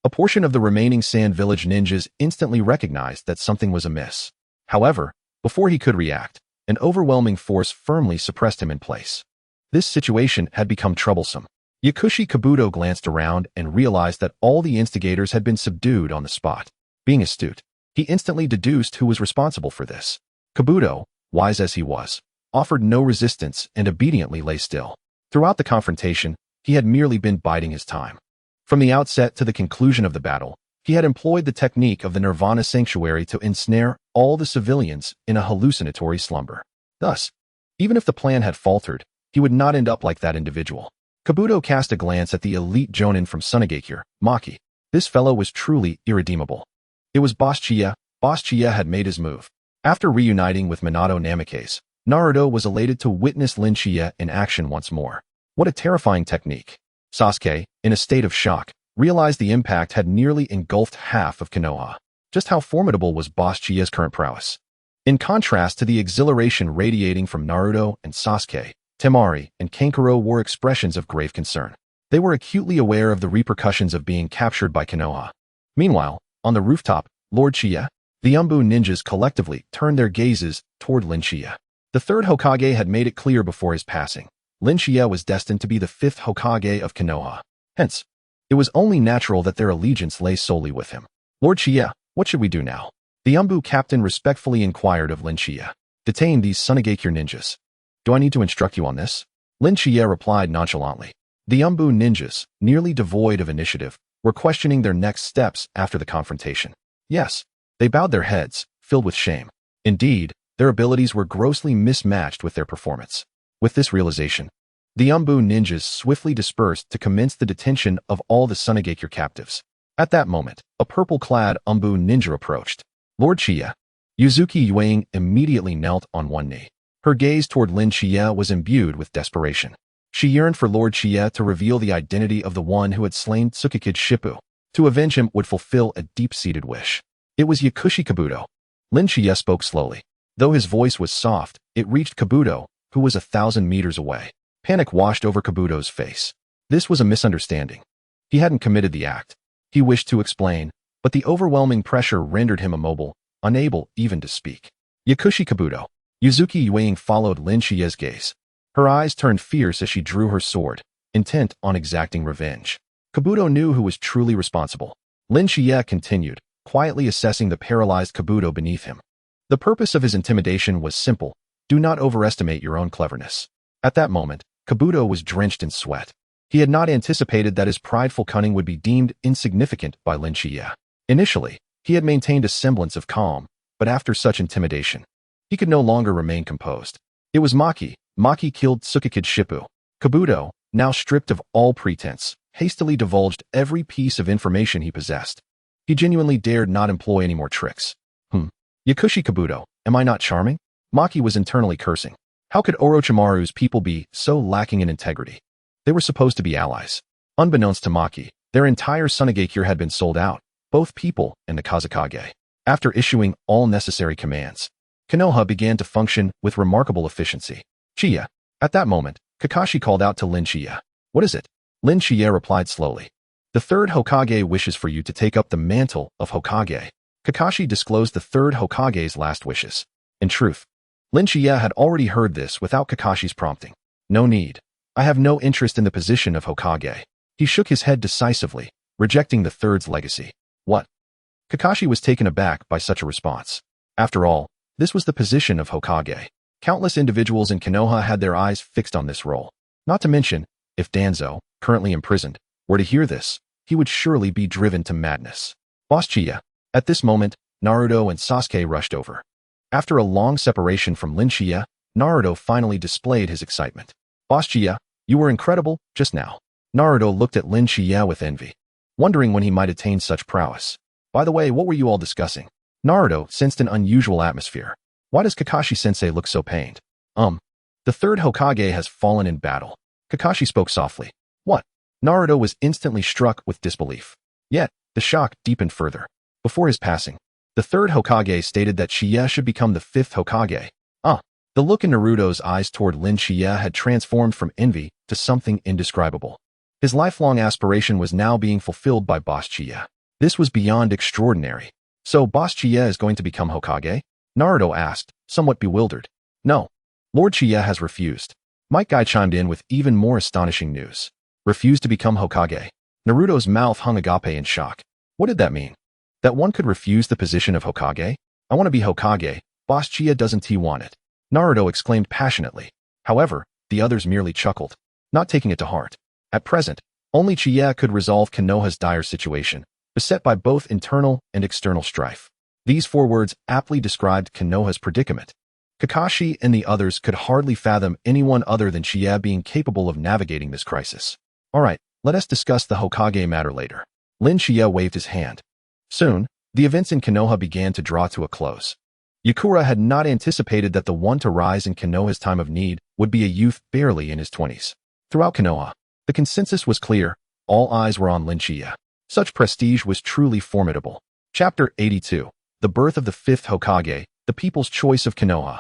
A portion of the remaining Sand Village ninjas instantly recognized that something was amiss. However, before he could react, an overwhelming force firmly suppressed him in place. This situation had become troublesome. Yakushi Kabuto glanced around and realized that all the instigators had been subdued on the spot. Being astute, he instantly deduced who was responsible for this. Kabuto, wise as he was, offered no resistance and obediently lay still. Throughout the confrontation, he had merely been biding his time. From the outset to the conclusion of the battle, he had employed the technique of the Nirvana Sanctuary to ensnare all the civilians in a hallucinatory slumber. Thus, even if the plan had faltered, he would not end up like that individual. Kabuto cast a glance at the elite jonin from Sunade, Maki. This fellow was truly irredeemable. It was Boss Shichiya. Boss Shichiya had made his move. After reuniting with Minato Namikaze, Naruto was elated to witness Shichiya in action once more. What a terrifying technique. Sasuke, in a state of shock, realized the impact had nearly engulfed half of Konoha. Just how formidable was Boss Shichiya's current prowess? In contrast to the exhilaration radiating from Naruto and Sasuke, Temari and Kankuro wore expressions of grave concern. They were acutely aware of the repercussions of being captured by Konoha. Meanwhile, on the rooftop, Lord Shichiya, the Umbu ninjas collectively turned their gazes toward Shichiya. The third Hokage had made it clear before his passing. Shichiya was destined to be the fifth Hokage of Konoha. Hence, it was only natural that their allegiance lay solely with him. Lord Shichiya, what should we do now? The Umbu captain respectfully inquired of Shichiya. Detain these Sunade ninjas. Do I need to instruct you on this? Shichiya replied nonchalantly. The Umbu ninjas, nearly devoid of initiative, were questioning their next steps after the confrontation. Yes, they bowed their heads, filled with shame. Indeed, their abilities were grossly mismatched with their performance. With this realization, the Umbu ninjas swiftly dispersed to commence the detention of all the Sunade captives. At that moment, a purple-clad Umbu ninja approached. Lord Shichiya. Yuzuki Yuang immediately knelt on one knee. Her gaze toward Shichiya was imbued with desperation. She yearned for Lord Shichiya to reveal the identity of the one who had slain Tsukikid Shippu. To avenge him would fulfill a deep-seated wish. It was Yakushi Kabuto. Shichiya spoke slowly. Though his voice was soft, it reached Kabuto, who was 1,000 meters away. Panic washed over Kabuto's face. This was a misunderstanding. He hadn't committed the act. He wished to explain, but the overwhelming pressure rendered him immobile, unable even to speak. Yakushi Kabuto. Yuzuki Yuang followed Shichiya's gaze. Her eyes turned fierce as she drew her sword, intent on exacting revenge. Kabuto knew who was truly responsible. Shichiya continued, quietly assessing the paralyzed Kabuto beneath him. The purpose of his intimidation was simple. Do not overestimate your own cleverness. At that moment, Kabuto was drenched in sweat. He had not anticipated that his prideful cunning would be deemed insignificant by Shichiya. Initially, he had maintained a semblance of calm, but after such intimidation, he could no longer remain composed. It was Maki. Maki killed Tsukikid Shippu. Kabuto, now stripped of all pretense, hastily divulged every piece of information he possessed. He genuinely dared not employ any more tricks. Yakushi Kabuto, am I not charming? Maki was internally cursing. How could Orochimaru's people be so lacking in integrity? They were supposed to be allies. Unbeknownst to Maki, their entire Sunade had been sold out, both people and the Kazekage. After issuing all necessary commands, Konoha began to function with remarkable efficiency. Shichiya. At that moment, Kakashi called out to Shichiya. What is it? Shichiya replied slowly. The third Hokage wishes for you to take up the mantle of Hokage. Kakashi disclosed the third Hokage's last wishes. In truth, Shichiya had already heard this without Kakashi's prompting. No need. I have no interest in the position of Hokage. He shook his head decisively, rejecting the third's legacy. What? Kakashi was taken aback by such a response. After all, this was the position of Hokage. Countless individuals in Konoha had their eyes fixed on this role. Not to mention, if Danzo, currently imprisoned, were to hear this, he would surely be driven to madness. Boss Shichiya. At this moment, Naruto and Sasuke rushed over. After a long separation from Shichiya, Naruto finally displayed his excitement. Boss Shichiya, you were incredible just now. Naruto looked at Shichiya with envy, wondering when he might attain such prowess. By the way, what were you all discussing? Naruto sensed an unusual atmosphere. Why does Kakashi-sensei look so pained? The third Hokage has fallen in battle. Kakashi spoke softly. What? Naruto was instantly struck with disbelief. Yet, the shock deepened further. Before his passing, the third Hokage stated that Shichiya should become the fifth Hokage. The look in Naruto's eyes toward Shichiya had transformed from envy to something indescribable. His lifelong aspiration was now being fulfilled by Boss Shichiya. This was beyond extraordinary. So Boss Shichiya is going to become Hokage? Naruto asked, somewhat bewildered. No. Lord Shichiya has refused. Might Guy chimed in with even more astonishing news. Refused to become Hokage. Naruto's mouth hung agape in shock. What did that mean? That one could refuse the position of Hokage? I want to be Hokage. Boss Shichiya doesn't he want it? Naruto exclaimed passionately. However, the others merely chuckled, not taking it to heart. At present, only Shichiya could resolve Konoha's dire situation, beset by both internal and external strife. These 4 words aptly described Konoha's predicament. Kakashi and the others could hardly fathom anyone other than Shichiya being capable of navigating this crisis. Alright, let us discuss the Hokage matter later. Shichiya waved his hand. Soon, the events in Konoha began to draw to a close. Sakura had not anticipated that the one to rise in Konoha's time of need would be a youth barely in his 20s. Throughout Konoha, the consensus was clear. All eyes were on Shichiya. Such prestige was truly formidable. Chapter 82. The Birth of the Fifth Hokage, the People's Choice of Konoha.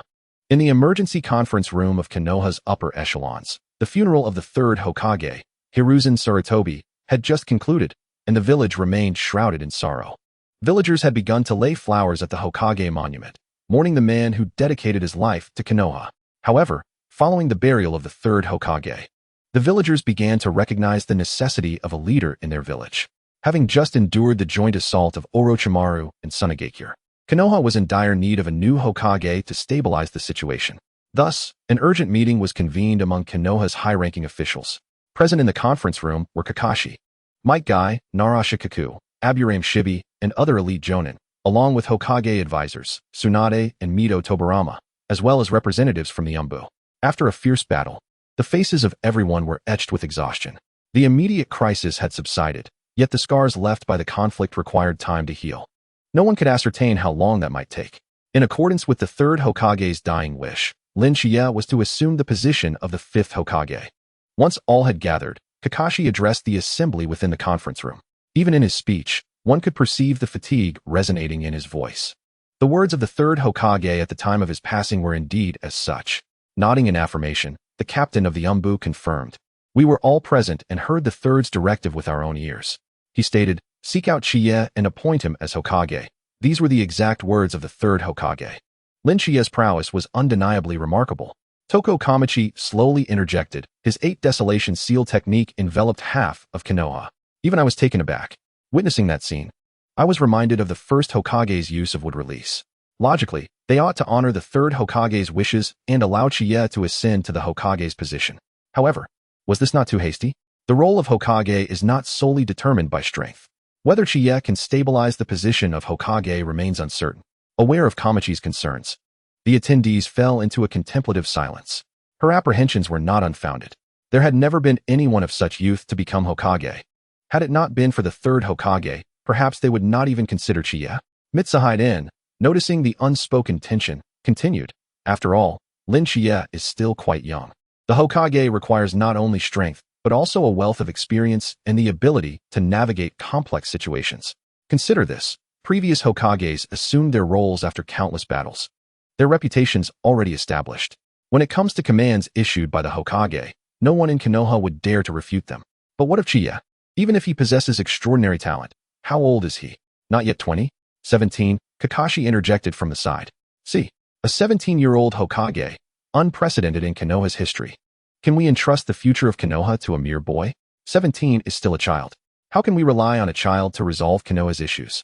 In the emergency conference room of Konoha's upper echelons, the funeral of the third Hokage, Hiruzen Sarutobi, had just concluded, and the village remained shrouded in sorrow. Villagers had begun to lay flowers at the Hokage monument, mourning the man who dedicated his life to Konoha. However, following the burial of the third Hokage, the villagers began to recognize the necessity of a leader in their village. Having just endured the joint assault of Orochimaru and Tsunade, Konoha was in dire need of a new Hokage to stabilize the situation. Thus, an urgent meeting was convened among Konoha's high-ranking officials. Present in the conference room were Kakashi, Might Guy, Narashikaku, Aburame Shibi, and other elite jonin, along with Hokage advisors, Tsunade and Mito Tobarama, as well as representatives from the Umbu. After a fierce battle, the faces of everyone were etched with exhaustion. The immediate crisis had subsided, yet the scars left by the conflict required time to heal. No one could ascertain how long that might take. In accordance with the third Hokage's dying wish, Shichiya was to assume the position of the fifth Hokage. Once all had gathered, Kakashi addressed the assembly within the conference room. Even in his speech, one could perceive the fatigue resonating in his voice. The words of the third Hokage at the time of his passing were indeed as such. Nodding in affirmation, the captain of the Umbu confirmed. We were all present and heard the third's directive with our own ears. He stated, seek out Shichiya and appoint him as Hokage. These were the exact words of the third Hokage. Shichiya's prowess was undeniably remarkable. Toko Kamachi slowly interjected. His 8 desolation seal technique enveloped half of Konoha. Even I was taken aback. Witnessing that scene, I was reminded of the first Hokage's use of wood release. Logically, they ought to honor the third Hokage's wishes and allow Shichiya to ascend to the Hokage's position. However, was this not too hasty? The role of Hokage is not solely determined by strength. Whether Shichiya can stabilize the position of Hokage remains uncertain. Aware of Kamachi's concerns, the attendees fell into a contemplative silence. Her apprehensions were not unfounded. There had never been anyone of such youth to become Hokage. Had it not been for the third Hokage, perhaps they would not even consider Shichiya. Mitsuhide, noticing the unspoken tension, continued. After all, Shichiya is still quite young. The Hokage requires not only strength, but also a wealth of experience and the ability to navigate complex situations. Consider this. Previous Hokages assumed their roles after countless battles. Their reputations already established. When it comes to commands issued by the Hokage, no one in Konoha would dare to refute them. But what of Shichiya? Even if he possesses extraordinary talent, how old is he? Not yet 20? 17? Kakashi interjected from the side. See, a 17-year-old Hokage, unprecedented in Konoha's history. Can we entrust the future of Konoha to a mere boy? 17 is still a child. How can we rely on a child to resolve Konoha's issues?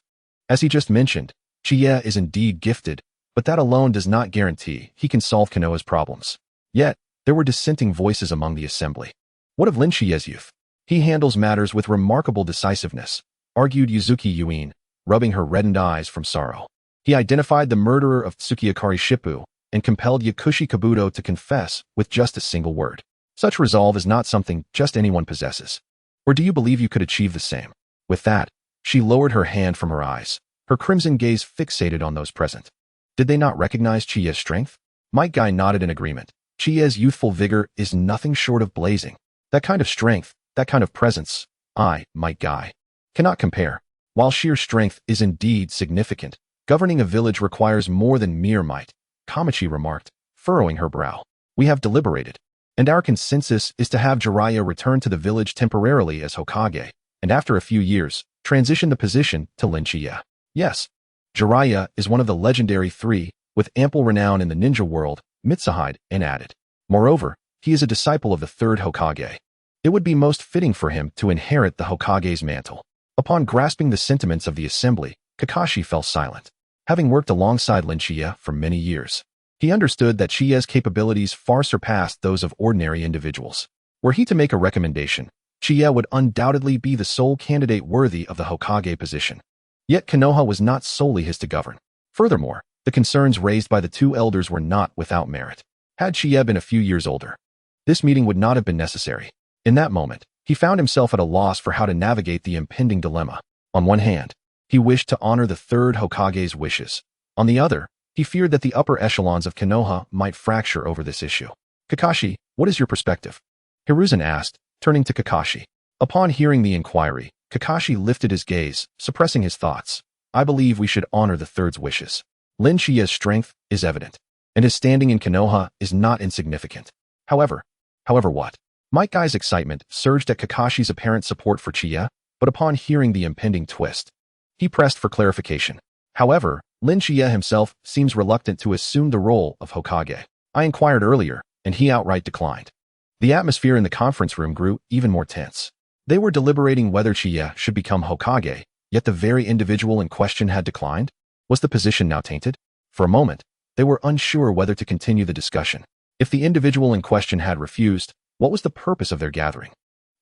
As he just mentioned, Shichiya is indeed gifted, but that alone does not guarantee he can solve Konoha's problems. Yet, there were dissenting voices among the assembly. What of Shichiya's youth? He handles matters with remarkable decisiveness, argued Yuzuki Yuin, rubbing her reddened eyes from sorrow. He identified the murderer of Tsukiyakari Shippu and compelled Yakushi Kabuto to confess with just a single word. Such resolve is not something just anyone possesses. Or do you believe you could achieve the same? With that, she lowered her hand from her eyes. Her her crimson gaze fixated on those present. Did they not recognize Chiya's strength? Might Guy nodded in agreement. Chiya's youthful vigor is nothing short of blazing. That kind of strength, that kind of presence, Might Guy, cannot compare. While sheer strength is indeed significant, governing a village requires more than mere might, Kamachi remarked, furrowing her brow. We have deliberated, and our consensus is to have Jiraiya return to the village temporarily as Hokage, and after a few years, transition the position to Shichiya. Yes, Jiraiya is one of the legendary three, with ample renown in the ninja world, Mitsuhide, and added. Moreover, he is a disciple of the third Hokage. It would be most fitting for him to inherit the Hokage's mantle. Upon grasping the sentiments of the assembly, Kakashi fell silent. Having worked alongside Shichiya for many years, he understood that Chiya's capabilities far surpassed those of ordinary individuals. Were he to make a recommendation, Chiya would undoubtedly be the sole candidate worthy of the Hokage position. Yet Konoha was not solely his to govern. Furthermore, the concerns raised by the two elders were not without merit. Had Chiya been a few years older, this meeting would not have been necessary. In that moment, he found himself at a loss for how to navigate the impending dilemma. On one hand, he wished to honor the third Hokage's wishes. On the other, he feared that the upper echelons of Konoha might fracture over this issue. Kakashi, what is your perspective? Hiruzen asked, turning to Kakashi. Upon hearing the inquiry, Kakashi lifted his gaze, suppressing his thoughts. I believe we should honor the third's wishes. Shichiya's strength is evident, and his standing in Konoha is not insignificant. However what? Might Guy's excitement surged at Kakashi's apparent support for Chiya, but upon hearing the impending twist, he pressed for clarification. However, Shichiya himself seems reluctant to assume the role of Hokage. I inquired earlier, and he outright declined. The atmosphere in the conference room grew even more tense. They were deliberating whether Chiya should become Hokage, yet the very individual in question had declined. Was the position now tainted? For a moment, they were unsure whether to continue the discussion. If the individual in question had refused, what was the purpose of their gathering?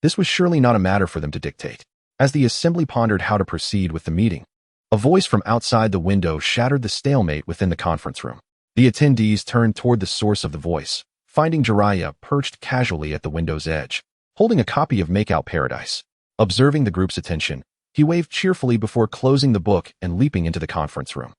This was surely not a matter for them to dictate. As the assembly pondered how to proceed with the meeting, a voice from outside the window shattered the stalemate within the conference room. The attendees turned toward the source of the voice, finding Jiraiya perched casually at the window's edge, holding a copy of Makeout Paradise. Observing the group's attention, he waved cheerfully before closing the book and leaping into the conference room.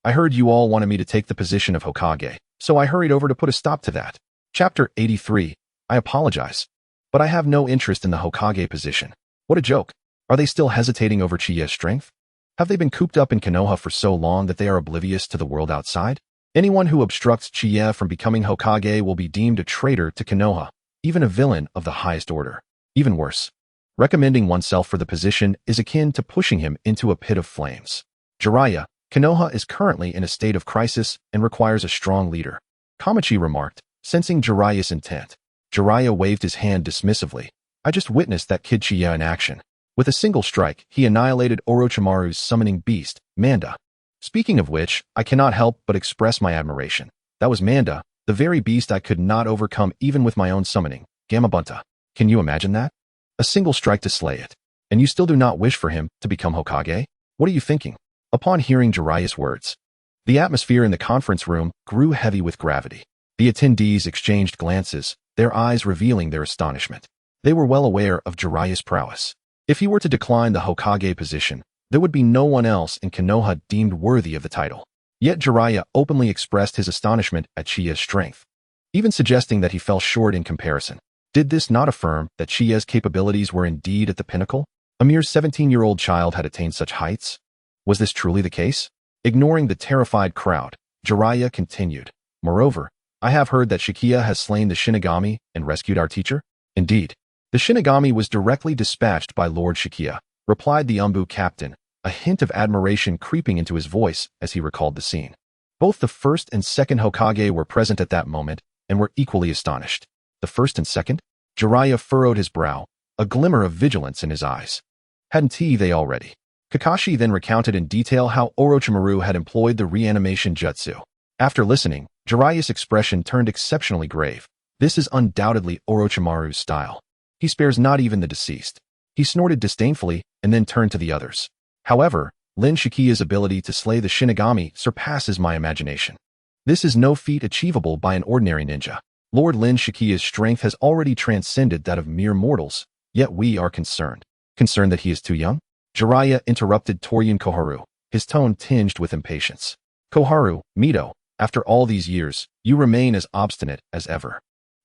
I heard you all wanted me to take the position of Hokage, so I hurried over to put a stop to that. Chapter 83. I apologize, but I have no interest in the Hokage position. What a joke. Are they still hesitating over Chiya's strength? Have they been cooped up in Konoha for so long that they are oblivious to the world outside? Anyone who obstructs Chiya from becoming Hokage will be deemed a traitor to Konoha, even a villain of the highest order. Even worse, recommending oneself for the position is akin to pushing him into a pit of flames. Jiraiya, Konoha is currently in a state of crisis and requires a strong leader, Kamachi remarked, sensing Jiraiya's intent. Jiraiya waved his hand dismissively. I just witnessed that kid Chiya in action. With a single strike, he annihilated Orochimaru's summoning beast, Manda. Speaking of which, I cannot help but express my admiration. That was Manda, the very beast I could not overcome even with my own summoning, Gamabunta. Can you imagine that? A single strike to slay it. And you still do not wish for him to become Hokage? What are you thinking? Upon hearing Jiraiya's words, the atmosphere in the conference room grew heavy with gravity. The attendees exchanged glances, their eyes revealing their astonishment. They were well aware of Jiraiya's prowess. If he were to decline the Hokage position, there would be no one else in Konoha deemed worthy of the title. Yet Jiraiya openly expressed his astonishment at Chiya's strength, even suggesting that he fell short in comparison. Did this not affirm that Chiya's capabilities were indeed at the pinnacle? A mere 17-year-old child had attained such heights? Was this truly the case? Ignoring the terrified crowd, Jiraiya continued. Moreover, I have heard that Shichiya has slain the Shinagami and rescued our teacher. Indeed, the Shinagami was directly dispatched by Lord Shichiya, replied the Umbu captain, a hint of admiration creeping into his voice as he recalled the scene. Both the first and second Hokage were present at that moment and were equally astonished. The first and second? Jiraiya furrowed his brow, a glimmer of vigilance in his eyes. Hadn't they already? Kakashi then recounted in detail how Orochimaru had employed the reanimation jutsu. After listening, Jiraiya's expression turned exceptionally grave. This is undoubtedly Orochimaru's style. He spares not even the deceased. He snorted disdainfully and then turned to the others. However, Shichiya's ability to slay the Shinagami surpasses my imagination. This is no feat achievable by an ordinary ninja. Lord Shichiya's strength has already transcended that of mere mortals, yet we are concerned. Concerned that he is too young? Jiraiya interrupted Torian Koharu. his tone tinged with impatience. Koharu, Mito, after all these years, you remain as obstinate as ever.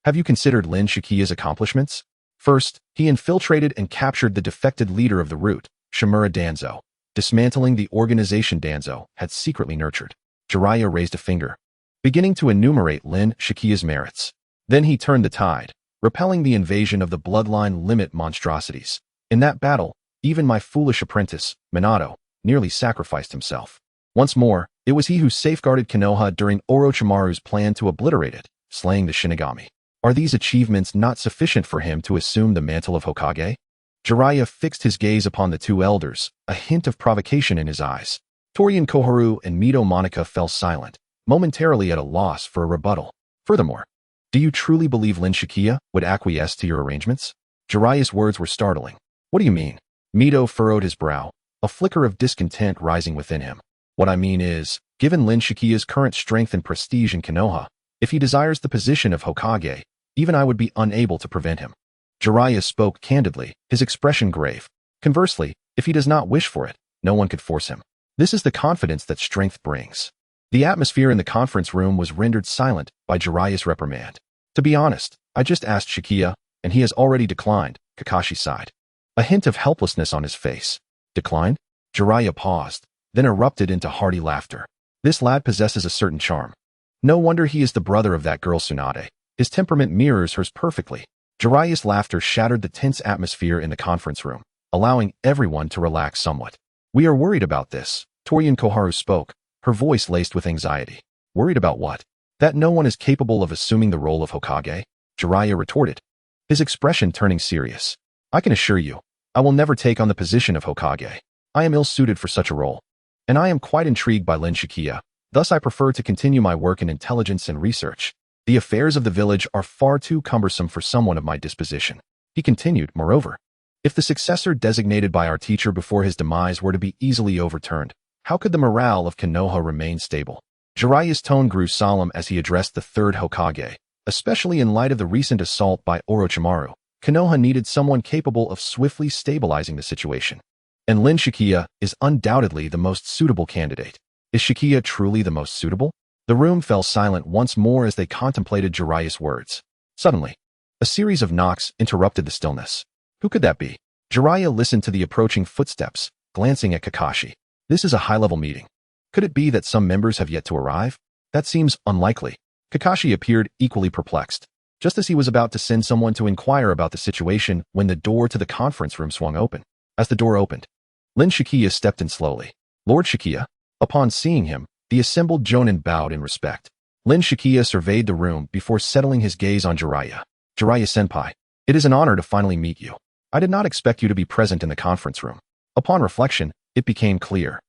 Have you considered Lin Shichiya's accomplishments? First, he infiltrated and captured the defected leader of the root, Shimura Danzo, dismantling the organization Danzo had secretly nurtured. Jiraiya raised a finger, beginning to enumerate Lin Shichiya's merits. Then he turned the tide, repelling the invasion of the bloodline limit monstrosities. In that battle, even my foolish apprentice, Minato, nearly sacrificed himself. Once more, it was he who safeguarded Konoha during Orochimaru's plan to obliterate it, slaying the Shinagami. Are these achievements not sufficient for him to assume the mantle of Hokage? Jiraiya fixed his gaze upon the two elders, a hint of provocation in his eyes. Torian Koharu and Mito Monica fell silent, momentarily at a loss for a rebuttal. Furthermore, do you truly believe Lin Shichiya would acquiesce to your arrangements? Jiraiya's words were startling. What do you mean? Mito furrowed his brow, a flicker of discontent rising within him. What I mean is, given Lin Shichiya's current strength and prestige in Konoha, if he desires the position of Hokage, even I would be unable to prevent him. Jiraiya spoke candidly, his expression grave. Conversely, if he does not wish for it, no one could force him. This is the confidence that strength brings. The atmosphere in the conference room was rendered silent by Jiraiya's reprimand. To be honest, I just asked Shichiya, and he has already declined, Kakashi sighed. A hint of helplessness on his face. Declined? Jiraiya paused, then erupted into hearty laughter. This lad possesses a certain charm. No wonder he is the brother of that girl Tsunade. His temperament mirrors hers perfectly. Jiraiya's laughter shattered the tense atmosphere in the conference room, allowing everyone to relax somewhat. We are worried about this, Torian Koharu spoke, her voice laced with anxiety. Worried about what? That no one is capable of assuming the role of Hokage? Jiraiya retorted, his expression turning serious. I can assure you, I will never take on the position of Hokage. I am ill-suited for such a role. And I am quite intrigued by Lin Shichiya, thus I prefer to continue my work in intelligence and research. The affairs of the village are far too cumbersome for someone of my disposition. He continued, moreover, if the successor designated by our teacher before his demise were to be easily overturned, how could the morale of Konoha remain stable? Jiraiya's tone grew solemn as he addressed the third Hokage, especially in light of the recent assault by Orochimaru. Konoha needed someone capable of swiftly stabilizing the situation. And Lin Shichiya is undoubtedly the most suitable candidate. Is Shichiya truly the most suitable? The room fell silent once more as they contemplated Jiraiya's words. Suddenly, a series of knocks interrupted the stillness. Who could that be? Jiraiya listened to the approaching footsteps, glancing at Kakashi. This is a high-level meeting. Could it be that some members have yet to arrive? That seems unlikely. Kakashi appeared equally perplexed, just as he was about to send someone to inquire about the situation when the door to the conference room swung open. As the door opened, Lin Shichiya stepped in slowly. Lord Shichiya. Upon seeing him, the assembled jonin bowed in respect. Lin Shichiya surveyed the room before settling his gaze on Jiraiya. Jiraiya-senpai, it is an honor to finally meet you. I did not expect you to be present in the conference room. Upon reflection, it became clear.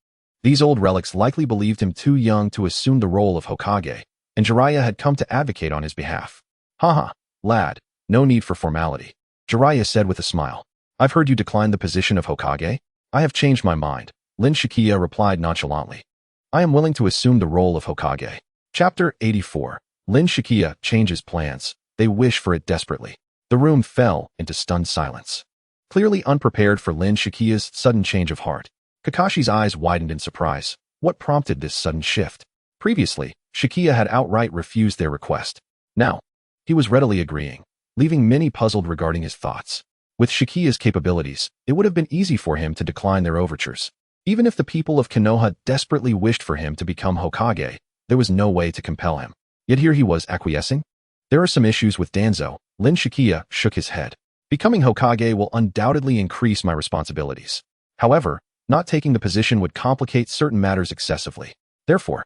These old relics likely believed him too young to assume the role of Hokage, and Jiraiya had come to advocate on his behalf. Haha, lad, no need for formality. Jiraiya said with a smile. I've heard you decline the position of Hokage? I have changed my mind, Lin Shichiya replied nonchalantly. I am willing to assume the role of Hokage. Chapter 84. Lin Shichiya changes plans. They wish for it desperately. The room fell into stunned silence. Clearly unprepared for Lin Shichiya's sudden change of heart, Kakashi's eyes widened in surprise. What prompted this sudden shift? Previously, Shichiya had outright refused their request. Now, he was readily agreeing, leaving many puzzled regarding his thoughts. With Shichiya's capabilities, it would have been easy for him to decline their overtures. Even if the people of Konoha desperately wished for him to become Hokage, there was no way to compel him. Yet here he was acquiescing? There are some issues with Danzo. Lin Shichiya shook his head. Becoming Hokage will undoubtedly increase my responsibilities. However, not taking the position would complicate certain matters excessively. Therefore,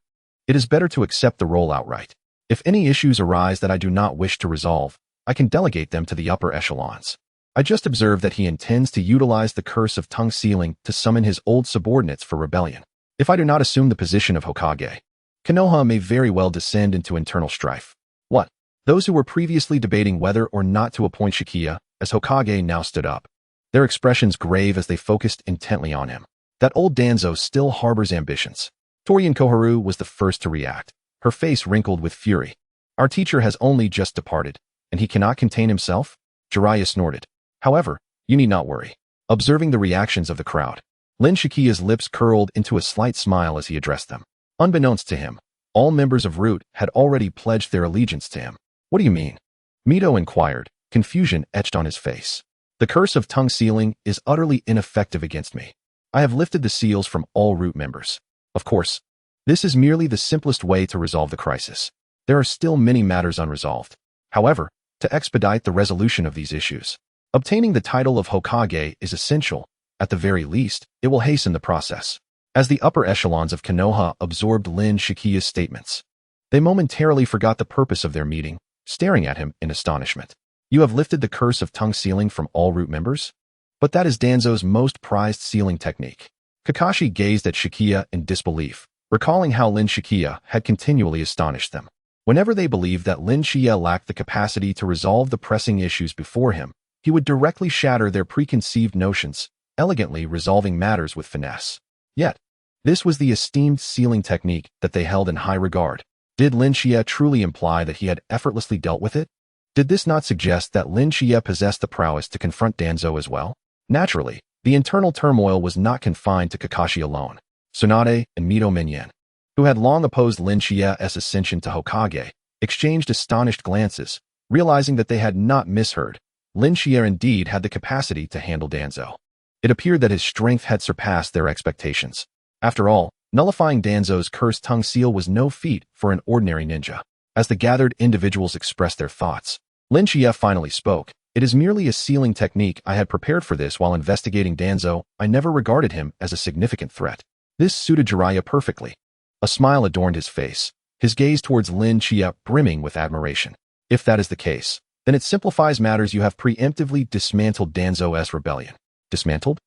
it is better to accept the role outright. If any issues arise that I do not wish to resolve, I can delegate them to the upper echelons. I just observed that he intends to utilize the curse of tongue sealing to summon his old subordinates for rebellion. If I do not assume the position of Hokage, Konoha may very well descend into internal strife. What? Those who were previously debating whether or not to appoint Shichiya as Hokage now stood up, their expressions grave as they focused intently on him. That old Danzo still harbors ambitions. Torian Koharu was the first to react, her face wrinkled with fury. Our teacher has only just departed, and he cannot contain himself? Jiraiya snorted. However, you need not worry. Observing the reactions of the crowd, Lin Shichiya's lips curled into a slight smile as he addressed them. Unbeknownst to him, all members of Root had already pledged their allegiance to him. What do you mean? Mito inquired, confusion etched on his face. The curse of tongue sealing is utterly ineffective against me. I have lifted the seals from all Root members. Of course, this is merely the simplest way to resolve the crisis. There are still many matters unresolved. However, to expedite the resolution of these issues, obtaining the title of Hokage is essential. At the very least, it will hasten the process. As the upper echelons of Konoha absorbed Lin Shichiya's statements, they momentarily forgot the purpose of their meeting, staring at him in astonishment. You have lifted the curse of tongue sealing from all Root members? But that is Danzo's most prized sealing technique. Kakashi gazed at Shichiya in disbelief, recalling how Lin Shichiya had continually astonished them. Whenever they believed that Lin Shichiya lacked the capacity to resolve the pressing issues before him, he would directly shatter their preconceived notions, elegantly resolving matters with finesse. Yet, this was the esteemed sealing technique that they held in high regard. Did Lin Shichiya truly imply that he had effortlessly dealt with it? Did this not suggest that Lin Shichiya possessed the prowess to confront Danzo as well? Naturally, the internal turmoil was not confined to Kakashi alone. Tsunade and Mito Minyan, who had long opposed Lin Shichiya's ascension to Hokage, exchanged astonished glances, realizing that they had not misheard. Lin Shichiya indeed had the capacity to handle Danzo. It appeared that his strength had surpassed their expectations. After all, nullifying Danzo's cursed tongue seal was no feat for an ordinary ninja. As the gathered individuals expressed their thoughts, Lin Shichiya finally spoke. It is merely a sealing technique. I had prepared for this while investigating Danzo. I never regarded him as a significant threat. This suited Jiraiya perfectly. A smile adorned his face, his gaze towards Lin Shichiya brimming with admiration. If that is the case, then it simplifies matters. You have preemptively dismantled Danzo's rebellion. Dismantled?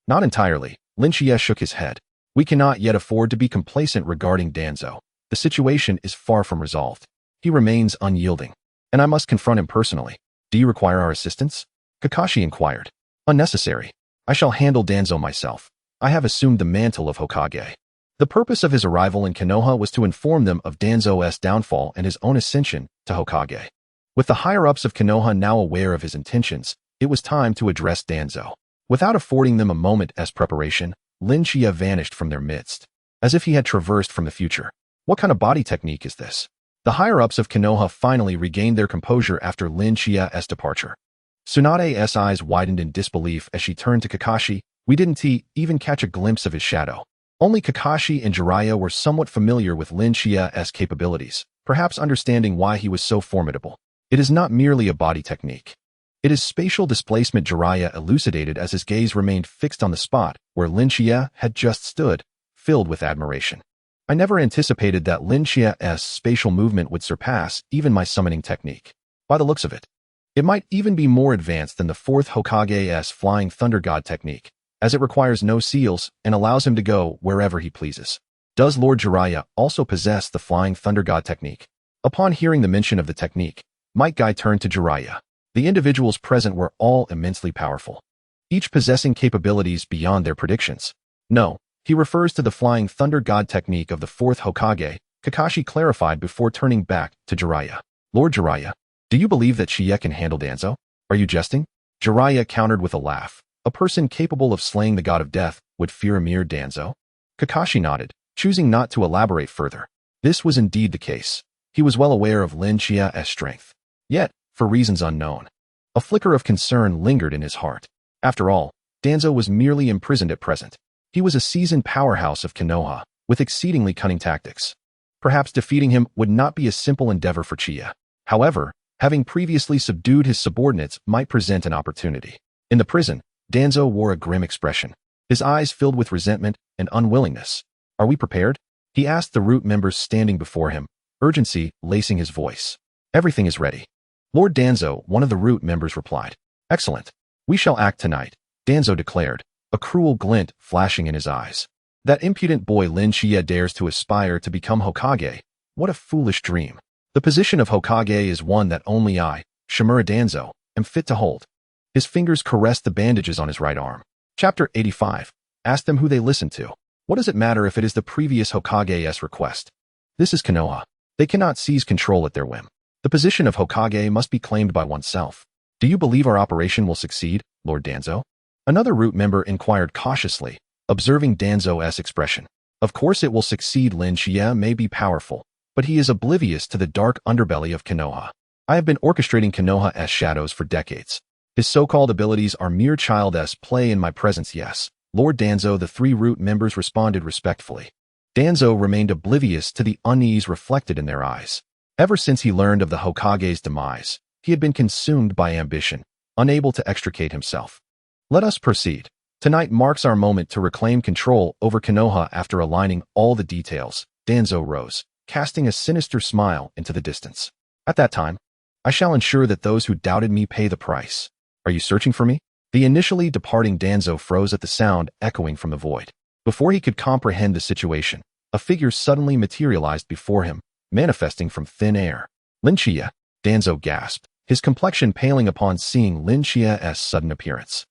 Not entirely. Lin Shichiya shook his head. We cannot yet afford to be complacent regarding Danzo. The situation is far from resolved. He remains unyielding, and I must confront him personally. Do you require our assistance? Kakashi inquired. Unnecessary. I shall handle Danzo myself. I have assumed the mantle of Hokage. The purpose of his arrival in Konoha was to inform them of Danzo's downfall and his own ascension to Hokage. With the higher-ups of Konoha now aware of his intentions, it was time to address Danzo. Without affording them a moment as preparation, Lin Shichiya vanished from their midst, as if he had traversed from the future. What kind of body technique is this? The higher-ups of Konoha finally regained their composure after Lin Shichiya's departure. Tsunade's eyes widened in disbelief as she turned to Kakashi. We didn't even catch a glimpse of his shadow. Only Kakashi and Jiraiya were somewhat familiar with Lin Shichiya's capabilities, perhaps understanding why he was so formidable. It is not merely a body technique. It is spatial displacement, Jiraiya elucidated as his gaze remained fixed on the spot where Lin Shichiya had just stood, filled with admiration. I never anticipated that Lin Shichiya's spatial movement would surpass even my summoning technique. By the looks of it, it might even be more advanced than the fourth Hokage's Flying Thunder God technique, as it requires no seals and allows him to go wherever he pleases. Does Lord Jiraiya also possess the Flying Thunder God technique? Upon hearing the mention of the technique, Might Guy turned to Jiraiya. The individuals present were all immensely powerful, each possessing capabilities beyond their predictions. No, he refers to the Flying Thunder God technique of the fourth Hokage, Kakashi clarified before turning back to Jiraiya. Lord Jiraiya, do you believe that Shichiya can handle Danzo? Are you jesting? Jiraiya countered with a laugh. A person capable of slaying the god of death would fear a mere Danzo? Kakashi nodded, choosing not to elaborate further. This was indeed the case. He was well aware of Lin Shichiya's strength. Yet, for reasons unknown, a flicker of concern lingered in his heart. After all, Danzo was merely imprisoned at present. He was a seasoned powerhouse of Konoha, with exceedingly cunning tactics. Perhaps defeating him would not be a simple endeavor for Shichiya. However, having previously subdued his subordinates might present an opportunity. In the prison, Danzo wore a grim expression, his eyes filled with resentment and unwillingness. Are we prepared? He asked the Root members standing before him, urgency lacing his voice. Everything is ready. Lord Danzo, one of the Root members replied. Excellent. We shall act tonight, Danzo declared, a cruel glint flashing in his eyes. That impudent boy Lin Shichiya dares to aspire to become Hokage. What a foolish dream. The position of Hokage is one that only I, Shimura Danzo, am fit to hold. His fingers caressed the bandages on his right arm. Chapter 85. Ask them who they listen to. What does it matter if it is the previous Hokage's request? This is Konoha. They cannot seize control at their whim. The position of Hokage must be claimed by oneself. Do you believe our operation will succeed, Lord Danzo? Another Root member inquired cautiously, observing Danzo's expression. Of course it will succeed. Lin Shichiya may be powerful, but he is oblivious to the dark underbelly of Konoha. I have been orchestrating Konoha's shadows for decades. His so-called abilities are mere childish play in my presence. Yes, Lord Danzo. The three root members responded respectfully. Danzo remained oblivious to the unease reflected in their eyes. Ever since he learned of the Hokage's demise, he had been consumed by ambition, unable to extricate himself. Let us proceed. Tonight marks our moment to reclaim control over Konoha. After aligning all the details, Danzo rose, casting a sinister smile into the distance. At that time, I shall ensure that those who doubted me pay the price. Are you searching for me? The initially departing Danzo froze at the sound echoing from the void. Before he could comprehend the situation, a figure suddenly materialized before him, manifesting from thin air. Lin Shichiya, Danzo gasped, his complexion paling upon seeing Lin Shichiya's sudden appearance.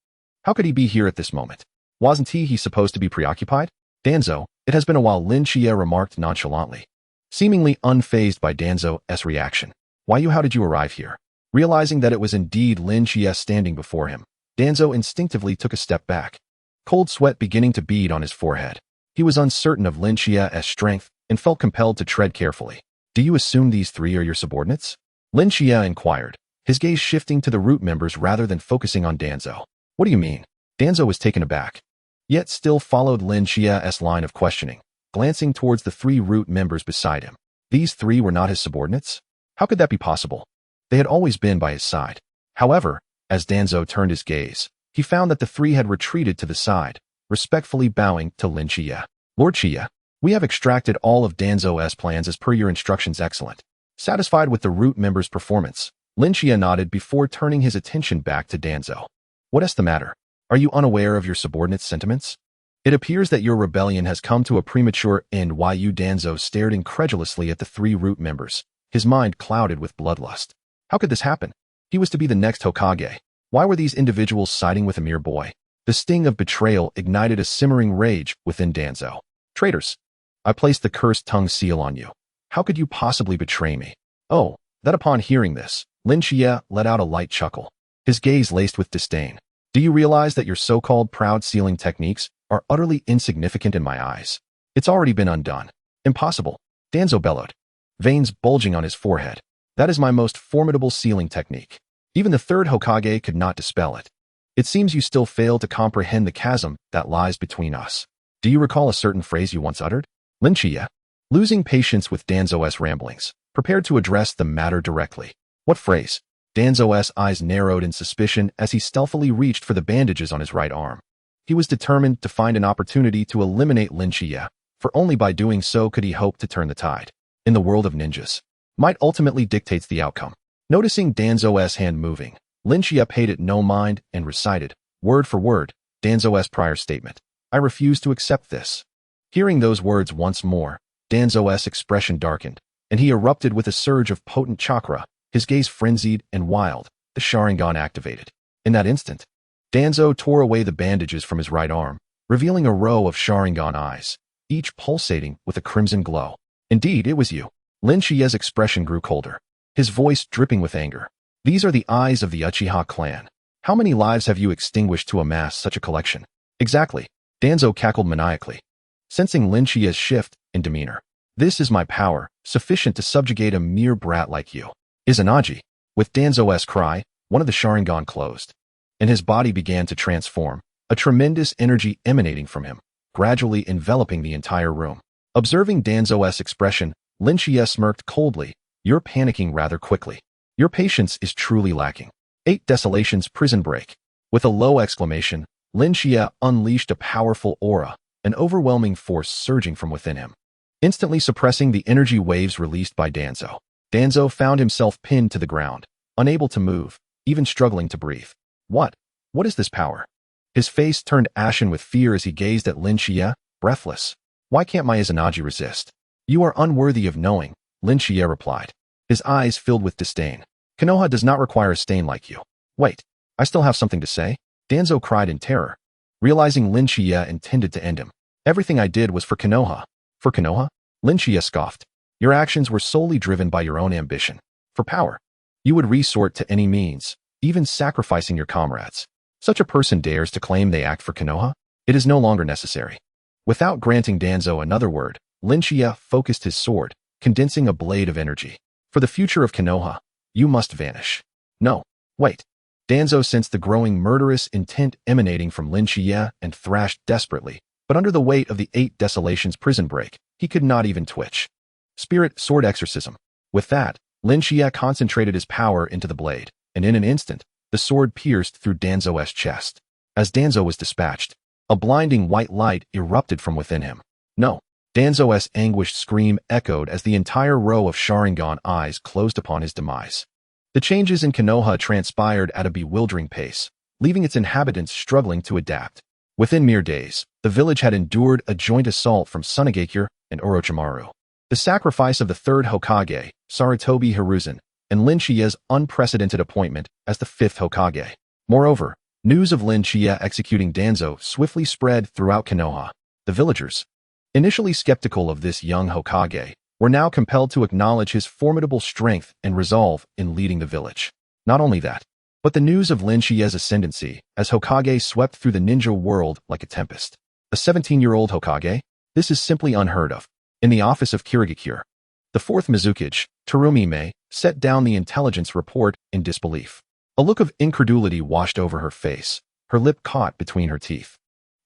How could he be here at this moment? Wasn't he supposed to be preoccupied? Danzo, it has been a while, Lin Shichiya remarked nonchalantly, seemingly unfazed by Danzo's reaction. How did you arrive here? Realizing that it was indeed Lin Shichiya standing before him, Danzo instinctively took a step back, cold sweat beginning to bead on his forehead. He was uncertain of Lin Shichiya's strength and felt compelled to tread carefully. Do you assume these three are your subordinates? Lin Shichiya inquired, his gaze shifting to the root members rather than focusing on Danzo. What do you mean? Danzo was taken aback, yet still followed Lin Shichiya's line of questioning, glancing towards the three root members beside him. These three were not his subordinates? How could that be possible? They had always been by his side. However, as Danzo turned his gaze, he found that the three had retreated to the side, respectfully bowing to Lin Shichiya. Lord Shichiya, we have extracted all of Danzo's plans as per your instructions. Excellent. Satisfied with the root members' performance, Lin Shichiya nodded before turning his attention back to Danzo. What's the matter? Are you unaware of your subordinates' sentiments? It appears that your rebellion has come to a premature end. Danzo stared incredulously at the three root members, his mind clouded with bloodlust. How could this happen? He was to be the next Hokage. Why were these individuals siding with a mere boy? The sting of betrayal ignited a simmering rage within Danzo. Traitors! I placed the cursed tongue seal on you. How could you possibly betray me? Oh, that upon hearing this, Lin Shichiya let out a light chuckle, his gaze laced with disdain. Do you realize that your so-called proud sealing techniques are utterly insignificant in my eyes? It's already been undone. Impossible. Danzo bellowed, veins bulging on his forehead. That is my most formidable sealing technique. Even the third Hokage could not dispel it. It seems you still fail to comprehend the chasm that lies between us. Do you recall a certain phrase you once uttered? Lin Shichiya, losing patience with Danzo's ramblings, prepared to address the matter directly. What phrase? Danzo's eyes narrowed in suspicion as he stealthily reached for the bandages on his right arm. He was determined to find an opportunity to eliminate Lin Shichiya, for only by doing so could he hope to turn the tide. In the world of ninjas, might ultimately dictates the outcome. Noticing Danzo's hand moving, Lin Shichiya paid it no mind and recited, word for word, Danzo's prior statement. I refuse to accept this. Hearing those words once more, Danzo's expression darkened, and he erupted with a surge of potent chakra, his gaze frenzied and wild, the Sharingan activated. In that instant, Danzo tore away the bandages from his right arm, revealing a row of Sharingan eyes, each pulsating with a crimson glow. Indeed, it was you. Lin Shichiya's expression grew colder, his voice dripping with anger. These are the eyes of the Uchiha clan. How many lives have you extinguished to amass such a collection? Exactly. Danzo cackled maniacally, sensing Lin Shichiya's shift in demeanor. This is my power, sufficient to subjugate a mere brat like you. Izanagi. With Danzo's cry, one of the Sharingan closed, and his body began to transform, a tremendous energy emanating from him, gradually enveloping the entire room. Observing Danzo's expression, Lin Shichiya smirked coldly. You're panicking rather quickly. Your patience is truly lacking. 8 Desolations Prison Break. With a low exclamation, Lin Shichiya unleashed a powerful aura, an overwhelming force surging from within him, instantly suppressing the energy waves released by Danzo. Danzo found himself pinned to the ground, unable to move, even struggling to breathe. What is this power? His face turned ashen with fear as he gazed at Lin Shichiya, breathless. Why can't my Izanagi resist? You are unworthy of knowing, Lin Shichiya replied, his eyes filled with disdain. Konoha does not require a stain like you. Wait, I still have something to say? Danzo cried in terror, realizing Lin Shichiya intended to end him. Everything I did was for Konoha. For Konoha? Lin Shichiya scoffed. Your actions were solely driven by your own ambition. For power, you would resort to any means, even sacrificing your comrades. Such a person dares to claim they act for Konoha? It is no longer necessary. Without granting Danzo another word, Shichiya focused his sword, condensing a blade of energy. For the future of Konoha, you must vanish. No, wait. Danzo sensed the growing murderous intent emanating from Shichiya and thrashed desperately, but under the weight of the 8 Desolations prison break, he could not even twitch. Spirit Sword Exorcism. With that, Shichiya concentrated his power into the blade, and in an instant, the sword pierced through Danzo's chest. As Danzo was dispatched, a blinding white light erupted from within him. No. Danzo's anguished scream echoed as the entire row of Sharingan eyes closed upon his demise. The changes in Konoha transpired at a bewildering pace, leaving its inhabitants struggling to adapt. Within mere days, the village had endured a joint assault from Tsunade and Orochimaru. The sacrifice of the 3rd Hokage, Sarutobi Hiruzen, and Shichiya's unprecedented appointment as the 5th Hokage. Moreover, news of Shichiya executing Danzo swiftly spread throughout Konoha. The villagers, initially skeptical of this young Hokage, were now compelled to acknowledge his formidable strength and resolve in leading the village. Not only that, but the news of Shichiya's ascendancy as Hokage swept through the ninja world like a tempest. A 17-year-old Hokage? This is simply unheard of. In the office of Kirigakure, the 4th Mizukage, Terumi, set down the intelligence report in disbelief. A look of incredulity washed over her face, her lip caught between her teeth,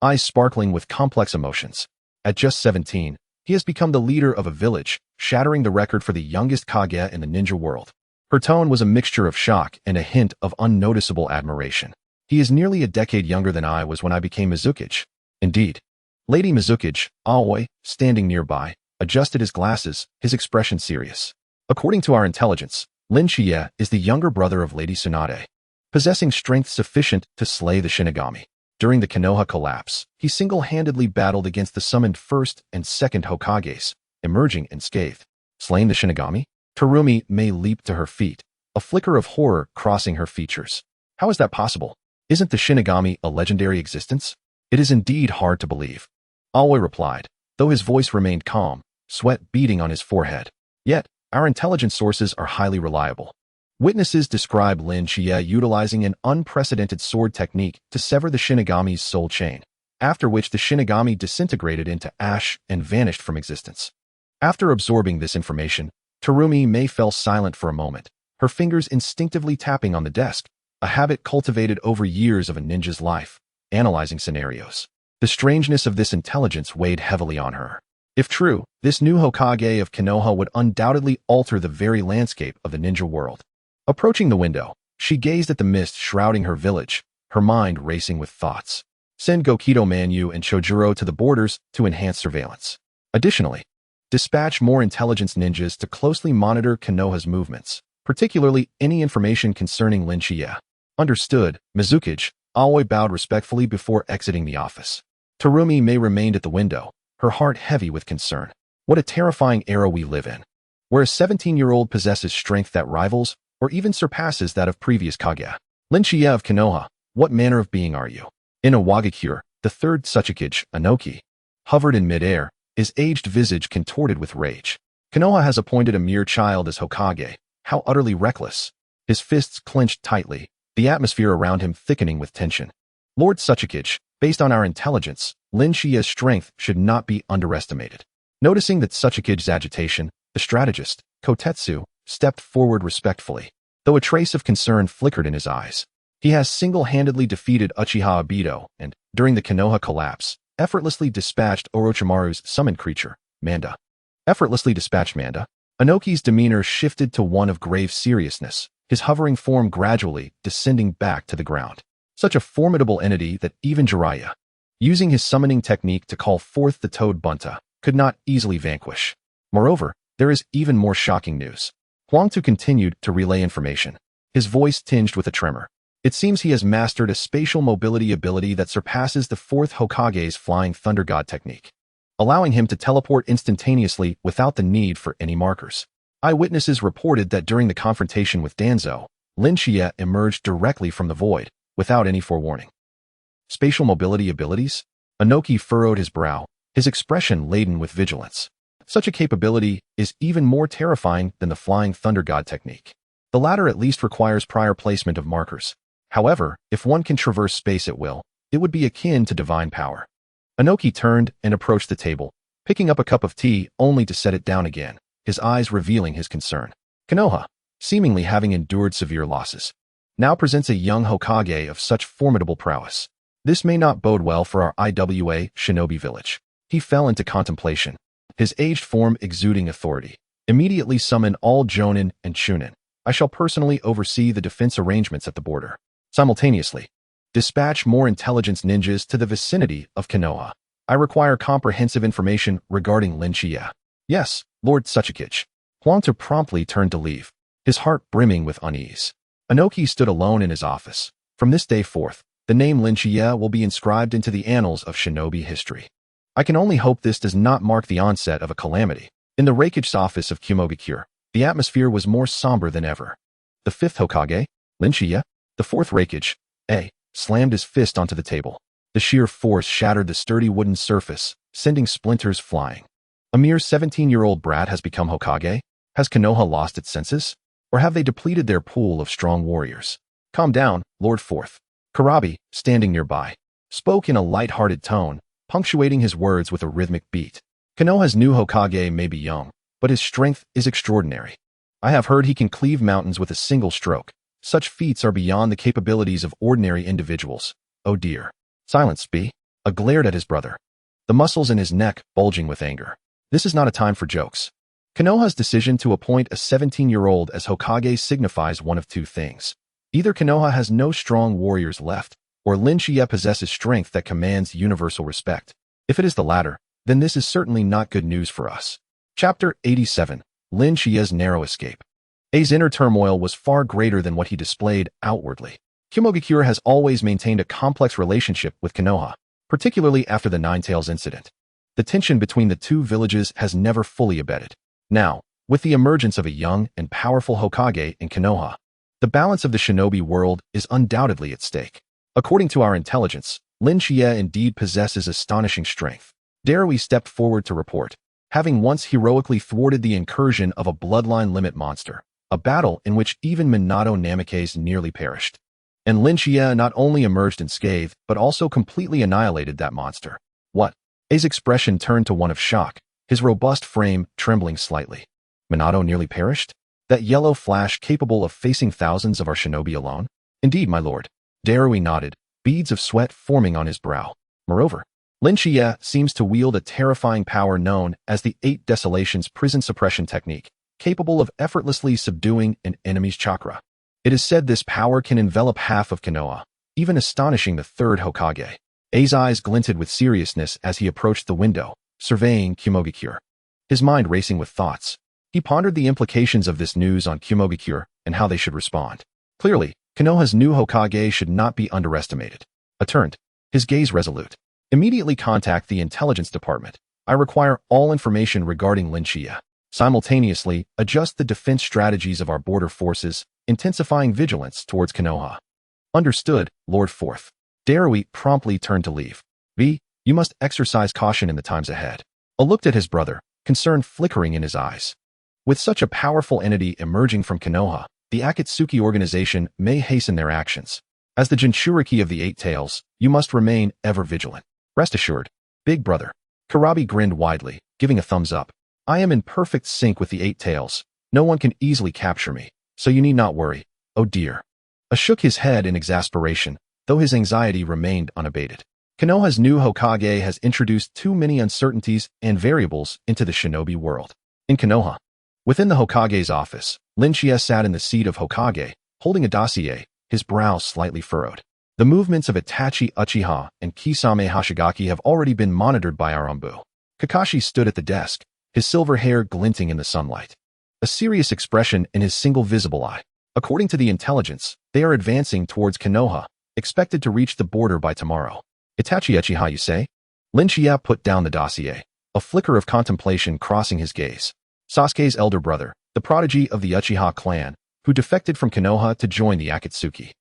eyes sparkling with complex emotions. At just 17, he has become the leader of a village, shattering the record for the youngest Kage in the ninja world. Her tone was a mixture of shock and a hint of unnoticeable admiration. He is nearly a decade younger than I was when I became Mizukage. Indeed. Lady Mizukage, Aoi, standing nearby, adjusted his glasses, his expression serious. According to our intelligence, Shichiya is the younger brother of Lady Tsunade, possessing strength sufficient to slay the Shinagami. During the Konoha collapse, he single-handedly battled against the summoned 1st and 2nd Hokages, emerging unscathed. Slain the Shinagami? Terumi leaped to her feet, a flicker of horror crossing her features. How is that possible? Isn't the Shinagami a legendary existence? It is indeed hard to believe. Aoi replied, though his voice remained calm, sweat beading on his forehead. Yet, our intelligence sources are highly reliable. Witnesses describe Shichiya utilizing an unprecedented sword technique to sever the Shinagami's soul chain, after which the Shinagami disintegrated into ash and vanished from existence. After absorbing this information, Terumi fell silent for a moment, her fingers instinctively tapping on the desk, a habit cultivated over years of a ninja's life, analyzing scenarios. The strangeness of this intelligence weighed heavily on her. If true, this new Hokage of Konoha would undoubtedly alter the very landscape of the ninja world. Approaching the window, she gazed at the mist shrouding her village, her mind racing with thoughts. Send Gokido Manyu and Chojuro to the borders to enhance surveillance. Additionally, dispatch more intelligence ninjas to closely monitor Konoha's movements, particularly any information concerning Shichiya. Understood, Mizukage. Aoi bowed respectfully before exiting the office. Terumi remained at the window, her heart heavy with concern. What a terrifying era we live in, where a 17-year-old possesses strength that rivals or even surpasses that of previous Kage. Shichiya of Konoha, what manner of being are you? In Awagakure, the 3rd Tsuchikage, Anoki, hovered in midair, his aged visage contorted with rage. Konoha has appointed a mere child as Hokage. How utterly reckless. His fists clenched tightly, the atmosphere around him thickening with tension. Lord Tsuchikage, based on our intelligence, Shichiya's strength should not be underestimated. Noticing that Tsuchikage's agitation, the strategist, Kotetsu, stepped forward respectfully, though a trace of concern flickered in his eyes. He has single-handedly defeated Uchiha Obito and, during the Konoha collapse, effortlessly dispatched Orochimaru's summoned creature, Manda. Effortlessly dispatched Manda? Anoki's demeanor shifted to one of grave seriousness, his hovering form gradually descending back to the ground. Such a formidable entity that even Jiraiya, using his summoning technique to call forth the Toad Bunta, could not easily vanquish. Moreover, there is even more shocking news. Huangtu continued to relay information, his voice tinged with a tremor. It seems he has mastered a spatial mobility ability that surpasses the 4th Hokage's Flying Thunder God technique, allowing him to teleport instantaneously without the need for any markers. Eyewitnesses reported that during the confrontation with Danzo, Shichiya emerged directly from the void, without any forewarning. Spatial mobility abilities? Anoki furrowed his brow, his expression laden with vigilance. Such a capability is even more terrifying than the Flying Thunder God technique. The latter at least requires prior placement of markers. However, if one can traverse space at will, it would be akin to divine power. Inoki turned and approached the table, picking up a cup of tea only to set it down again, his eyes revealing his concern. Konoha, seemingly having endured severe losses, now presents a young Hokage of such formidable prowess. This may not bode well for our IWA shinobi village. He fell into contemplation, his aged form exuding authority. Immediately summon all Jonin and Chunin. I shall personally oversee the defense arrangements at the border. Simultaneously, dispatch more intelligence ninjas to the vicinity of Konoha. I require comprehensive information regarding Shichiya. Yes, Lord Sasuke. Huangtu promptly turned to leave, his heart brimming with unease. Inoki stood alone in his office. From this day forth, the name Shichiya will be inscribed into the annals of shinobi history. I can only hope this does not mark the onset of a calamity. In the Raikage's office of Kumogakure, the atmosphere was more somber than ever. The fifth Hokage, Shichiya, the fourth Raikage, slammed his fist onto the table. The sheer force shattered the sturdy wooden surface, sending splinters flying. A mere 17-year-old brat has become Hokage? Has Konoha lost its senses? Or have they depleted their pool of strong warriors? Calm down, Lord Fourth. Kurabi, standing nearby, spoke in a light-hearted tone, punctuating his words with a rhythmic beat. Konoha's new Hokage may be young, but his strength is extraordinary. I have heard he can cleave mountains with a single stroke. Such feats are beyond the capabilities of ordinary individuals. Oh dear. Silence, B. Glared at his brother, the muscles in his neck bulging with anger. This is not a time for jokes. Konoha's decision to appoint a 17-year-old as Hokage signifies one of two things. Either Konoha has no strong warriors left, or Shichiya possesses strength that commands universal respect. If it is the latter, then this is certainly not good news for us. Chapter 87. Shichiya's Narrow Escape. A's inner turmoil was far greater than what he displayed outwardly. Kumogakure has always maintained a complex relationship with Konoha, particularly after the Ninetales incident. The tension between the two villages has never fully abated. Now, with the emergence of a young and powerful Hokage in Konoha, the balance of the shinobi world is undoubtedly at stake. According to our intelligence, Shichiya indeed possesses astonishing strength. Darui stepped forward to report, having once heroically thwarted the incursion of a bloodline limit monster, a battle in which even Minato Namikaze nearly perished. And Shichiya not only emerged unscathed, but also completely annihilated that monster. What? A's expression turned to one of shock, his robust frame trembling slightly. Minato nearly perished? That yellow flash capable of facing thousands of our shinobi alone? Indeed, my lord. Darui nodded, beads of sweat forming on his brow. Moreover, Shichiya seems to wield a terrifying power known as the 8 Desolations prison suppression technique, capable of effortlessly subduing an enemy's chakra. It is said this power can envelop half of Konoha, even astonishing the third Hokage. A's eyes glinted with seriousness as he approached the window, surveying Kumogakure. His mind racing with thoughts. He pondered the implications of this news on Kumogakure and how they should respond. Clearly, Konoha's new Hokage should not be underestimated. A turned, his gaze resolute. Immediately contact the intelligence department. I require all information regarding Shichiya. Simultaneously, adjust the defense strategies of our border forces, intensifying vigilance towards Konoha. Understood, Lord Fourth. Darui promptly turned to leave. V, you must exercise caution in the times ahead. A looked at his brother, concern flickering in his eyes. With such a powerful entity emerging from Konoha, the Atsutsuki organization may hasten their actions. As the Jinchuriki of the Eight Tails, you must remain ever vigilant. Rest assured, big brother. Kurabi grinned widely, giving a thumbs up. I am in perfect sync with the Eight Tails. No one can easily capture me, so you need not worry. Oh dear. A shook his head in exasperation, though his anxiety remained unabated. Konoha's new Hokage has introduced too many uncertainties and variables into the shinobi world. In Konoha, within the Hokage's office, Shichiya sat in the seat of Hokage, holding a dossier, his brow slightly furrowed. The movements of Itachi Uchiha and Kisame Hashigaki have already been monitored by our Anbu. Kakashi stood at the desk, his silver hair glinting in the sunlight. A serious expression in his single visible eye. According to the intelligence, they are advancing towards Konoha, expected to reach the border by tomorrow. Itachi Uchiha, you say? Shichiya put down the dossier, a flicker of contemplation crossing his gaze. Sasuke's elder brother, the prodigy of the Uchiha clan, who defected from Konoha to join the Akatsuki.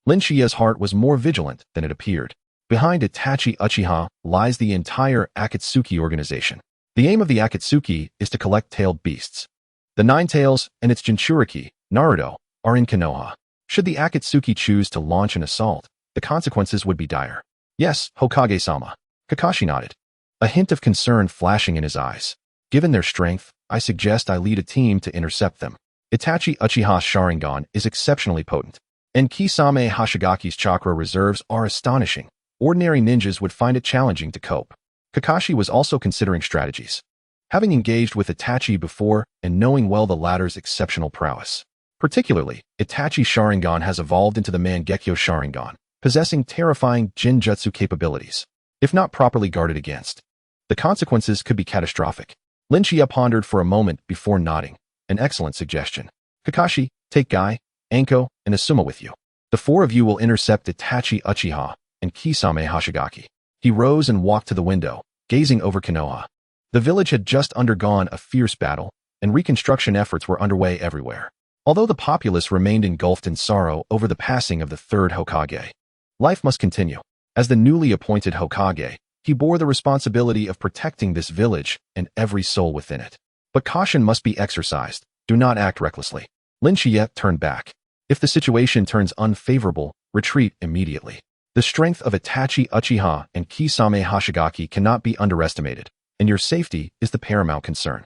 Shichiya's heart was more vigilant than it appeared. Behind Itachi Uchiha lies the entire Akatsuki organization. The aim of the Akatsuki is to collect tailed beasts. The Ninetales and its Jinchuriki, Naruto, are in Konoha. Should the Akatsuki choose to launch an assault, the consequences would be dire. Yes, Hokage-sama. Kakashi nodded, a hint of concern flashing in his eyes. Given their strength, I suggest I lead a team to intercept them. Itachi Uchiha's Sharingan is exceptionally potent, and Kisame Hoshigaki's chakra reserves are astonishing. Ordinary ninjas would find it challenging to cope. Kakashi was also considering strategies, having engaged with Itachi before and knowing well the latter's exceptional prowess. Particularly, Itachi's Sharingan has evolved into the Mangekyo Sharingan, possessing terrifying Jinjutsu capabilities. If not properly guarded against, the consequences could be catastrophic. Shichiya pondered for a moment before nodding. An excellent suggestion. Kakashi, take Guy, Anko, and Asuma with you. The four of you will intercept Itachi Uchiha and Kisame Hoshigaki. He rose and walked to the window, gazing over Konoha. The village had just undergone a fierce battle, and reconstruction efforts were underway everywhere. Although the populace remained engulfed in sorrow over the passing of the third Hokage, life must continue. As the newly appointed Hokage, he bore the responsibility of protecting this village and every soul within it. But caution must be exercised. Do not act recklessly. Shichiya turned back. If the situation turns unfavorable, retreat immediately. The strength of Itachi Uchiha and Kisame Hoshigaki cannot be underestimated, and your safety is the paramount concern.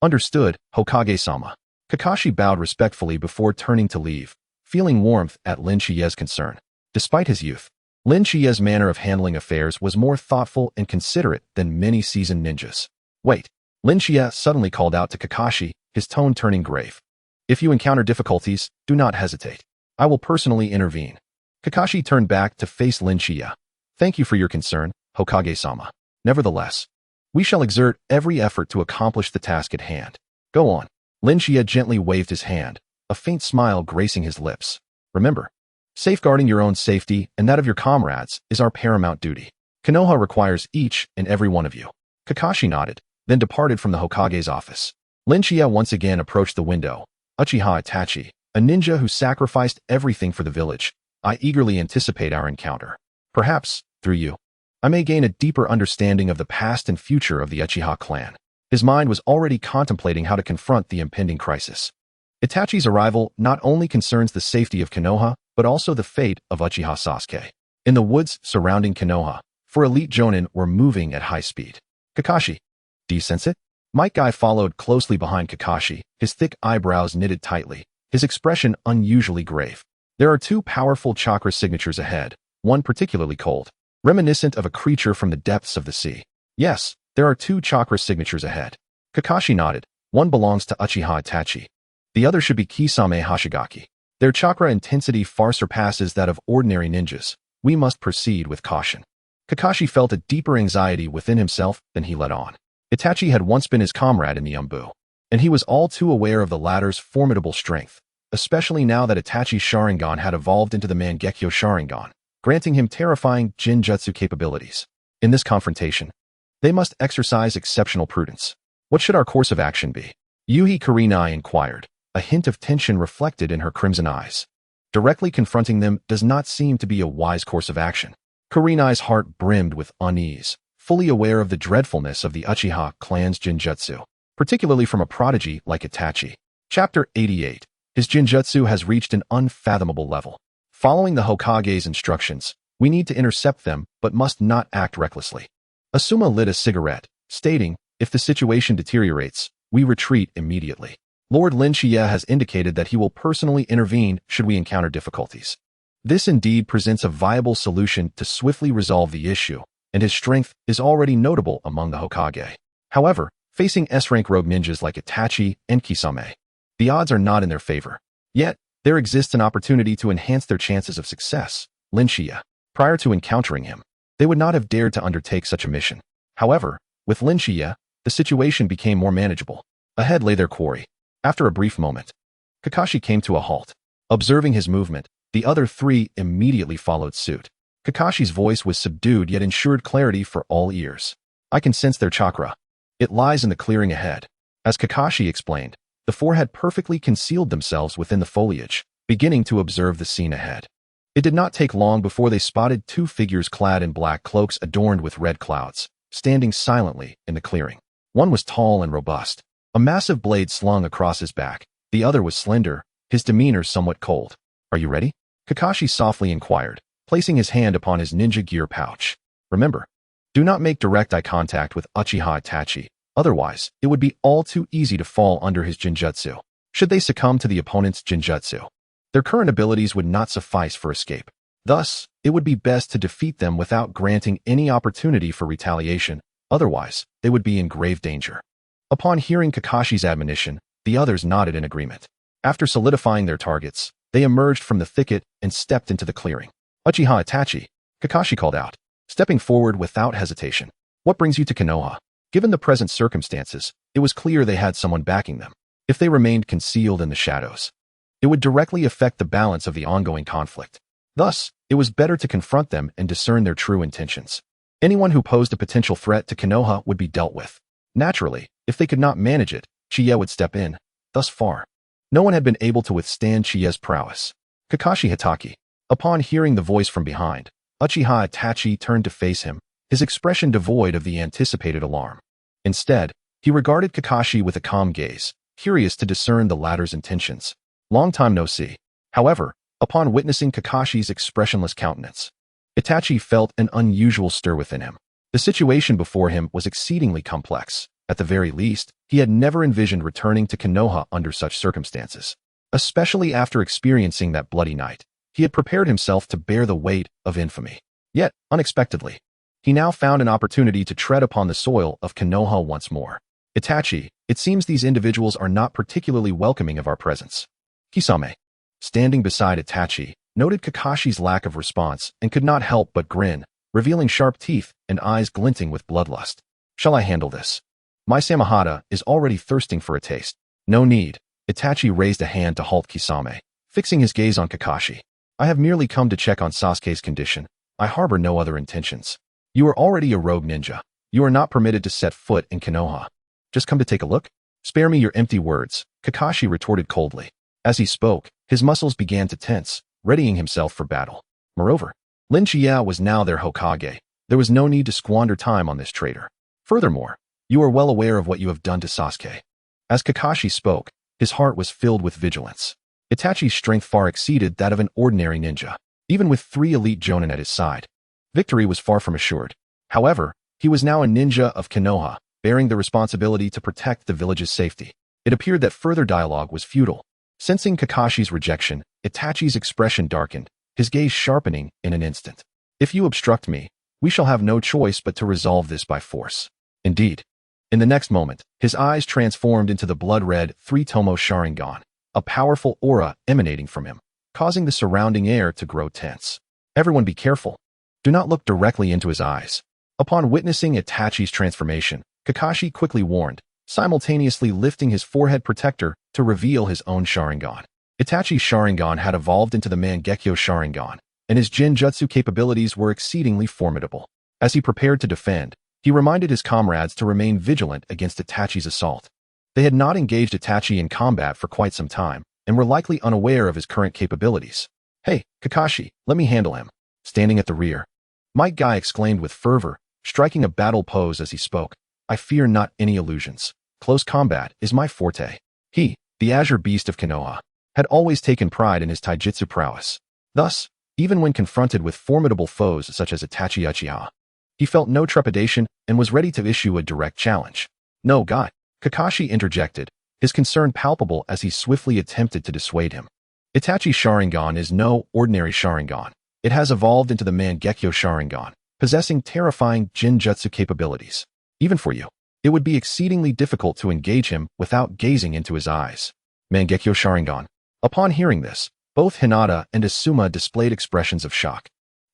Understood, Hokage-sama. Kakashi bowed respectfully before turning to leave, feeling warmth at Shichiya's concern. Despite his youth, Shichiya's manner of handling affairs was more thoughtful and considerate than many seasoned ninjas. Wait, Shichiya suddenly called out to Kakashi, his tone turning grave. If you encounter difficulties, do not hesitate. I will personally intervene. Kakashi turned back to face Shichiya. Thank you for your concern, Hokage-sama. Nevertheless, we shall exert every effort to accomplish the task at hand. Go on. Shichiya gently waved his hand, a faint smile gracing his lips. Remember, safeguarding your own safety and that of your comrades is our paramount duty. Konoha requires each and every one of you. Kakashi nodded, then departed from the Hokage's office. Shichiya once again approached the window. Uchiha Itachi, a ninja who sacrificed everything for the village. I eagerly anticipate our encounter. Perhaps, through you, I may gain a deeper understanding of the past and future of the Uchiha clan. His mind was already contemplating how to confront the impending crisis. Itachi's arrival not only concerns the safety of Konoha, but also the fate of Uchiha Sasuke. In the woods surrounding Konoha, four elite jonin were moving at high speed. Kakashi, do you sense it? Might Guy followed closely behind Kakashi, his thick eyebrows knitted tightly, his expression unusually grave. There are two powerful chakra signatures ahead, one particularly cold, reminiscent of a creature from the depths of the sea. Yes, there are two chakra signatures ahead. Kakashi nodded. One belongs to Uchiha Itachi. The other should be Kisame Hoshigaki. Their chakra intensity far surpasses that of ordinary ninjas. We must proceed with caution. Kakashi felt a deeper anxiety within himself than he let on. Itachi had once been his comrade in the Umbu, and he was all too aware of the latter's formidable strength, especially now that Itachi's Sharingan had evolved into the Mangekyo Sharingan, granting him terrifying Jinjutsu capabilities. In this confrontation, they must exercise exceptional prudence. What should our course of action be? Yuhi Kurenai inquired, a hint of tension reflected in her crimson eyes. Directly confronting them does not seem to be a wise course of action. Kurenai's heart brimmed with unease, fully aware of the dreadfulness of the Uchiha clan's Jinjutsu, particularly from a prodigy like Itachi. Chapter 88. His Jinjutsu has reached an unfathomable level. Following the Hokage's instructions, we need to intercept them but must not act recklessly. Asuma lit a cigarette, stating, if the situation deteriorates, we retreat immediately. Lord Shichiya has indicated that he will personally intervene should we encounter difficulties. This indeed presents a viable solution to swiftly resolve the issue, and his strength is already notable among the Hokage. However, facing S-rank rogue ninjas like Itachi and Kisame, the odds are not in their favor. Yet, there exists an opportunity to enhance their chances of success. Shichiya. Prior to encountering him, they would not have dared to undertake such a mission. However, with Shichiya, the situation became more manageable. Ahead lay their quarry. After a brief moment, Kakashi came to a halt. Observing his movement, the other three immediately followed suit. Kakashi's voice was subdued yet ensured clarity for all ears. I can sense their chakra. It lies in the clearing ahead. As Kakashi explained, the four had perfectly concealed themselves within the foliage, beginning to observe the scene ahead. It did not take long before they spotted two figures clad in black cloaks adorned with red clouds, standing silently in the clearing. One was tall and robust, a massive blade slung across his back. The other was slender, his demeanor somewhat cold. Are you ready? Kakashi softly inquired, placing his hand upon his ninja gear pouch. Remember, Do not make direct eye contact with Uchiha Itachi, otherwise, it would be all too easy to fall under his Jinjutsu. Should they succumb to the opponent's Jinjutsu, their current abilities would not suffice for escape. Thus, it would be best to defeat them without granting any opportunity for retaliation, otherwise, they would be in grave danger. Upon hearing Kakashi's admonition, the others nodded in agreement. After solidifying their targets, they emerged from the thicket and stepped into the clearing. Uchiha Itachi, Kakashi called out, stepping forward without hesitation. What brings you to Konoha? Given the present circumstances, it was clear they had someone backing them. If they remained concealed in the shadows, it would directly affect the balance of the ongoing conflict. Thus, it was better to confront them and discern their true intentions. Anyone who posed a potential threat to Konoha would be dealt with. Naturally, if they could not manage it, Shichiya would step in. Thus far, no one had been able to withstand Shichiya's prowess. Kakashi Hitaki. Upon hearing the voice from behind, Uchiha Itachi turned to face him, his expression devoid of the anticipated alarm. Instead, he regarded Kakashi with a calm gaze, curious to discern the latter's intentions. Long time no see. However, upon witnessing Kakashi's expressionless countenance, Itachi felt an unusual stir within him. The situation before him was exceedingly complex. At the very least, he had never envisioned returning to Konoha under such circumstances. Especially after experiencing that bloody night, he had prepared himself to bear the weight of infamy. Yet, unexpectedly, he now found an opportunity to tread upon the soil of Konoha once more. Itachi, it seems these individuals are not particularly welcoming of our presence. Kisame, standing beside Itachi, noted Kakashi's lack of response and could not help but grin, revealing sharp teeth and eyes glinting with bloodlust. Shall I handle this? My Samahata is already thirsting for a taste. No need. Itachi raised a hand to halt Kisame, fixing his gaze on Kakashi. I have merely come to check on Sasuke's condition. I harbor no other intentions. You are already a rogue ninja. You are not permitted to set foot in Konoha. Just come to take a look? Spare me your empty words, Kakashi retorted coldly. As he spoke, his muscles began to tense, readying himself for battle. Moreover, Shichiya was now their Hokage. There was no need to squander time on this traitor. Furthermore, you are well aware of what you have done to Sasuke. As Kakashi spoke, his heart was filled with vigilance. Itachi's strength far exceeded that of an ordinary ninja, even with 3 elite jonin at his side. Victory was far from assured. However, he was now a ninja of Konoha, bearing the responsibility to protect the village's safety. It appeared that further dialogue was futile. Sensing Kakashi's rejection, Itachi's expression darkened, his gaze sharpening in an instant. If you obstruct me, we shall have no choice but to resolve this by force. Indeed. In the next moment, his eyes transformed into the blood-red 3-tomo Sharingan, a powerful aura emanating from him, causing the surrounding air to grow tense. Everyone be careful. Do not look directly into his eyes. Upon witnessing Itachi's transformation, Kakashi quickly warned, simultaneously lifting his forehead protector to reveal his own Sharingan. Itachi's Sharingan had evolved into the Mangekyo Sharingan, and his Jinjutsu capabilities were exceedingly formidable. As he prepared to defend, he reminded his comrades to remain vigilant against Itachi's assault. They had not engaged Itachi in combat for quite some time, and were likely unaware of his current capabilities. Hey, Kakashi, let me handle him. Standing at the rear, Might Guy exclaimed with fervor, striking a battle pose as he spoke. I fear not any illusions. Close combat is my forte. He, the Azure Beast of Konoha, had always taken pride in his taijutsu prowess. Thus, even when confronted with formidable foes such as Itachi Uchiha, he felt no trepidation and was ready to issue a direct challenge. No, Guy, Kakashi interjected, his concern palpable as he swiftly attempted to dissuade him. Itachi's Sharingan is no ordinary Sharingan. It has evolved into the Mangekyo Sharingan, possessing terrifying Jinjutsu capabilities. Even for you, it would be exceedingly difficult to engage him without gazing into his eyes. Mangekyo Sharingan. Upon hearing this, both Hinata and Asuma displayed expressions of shock,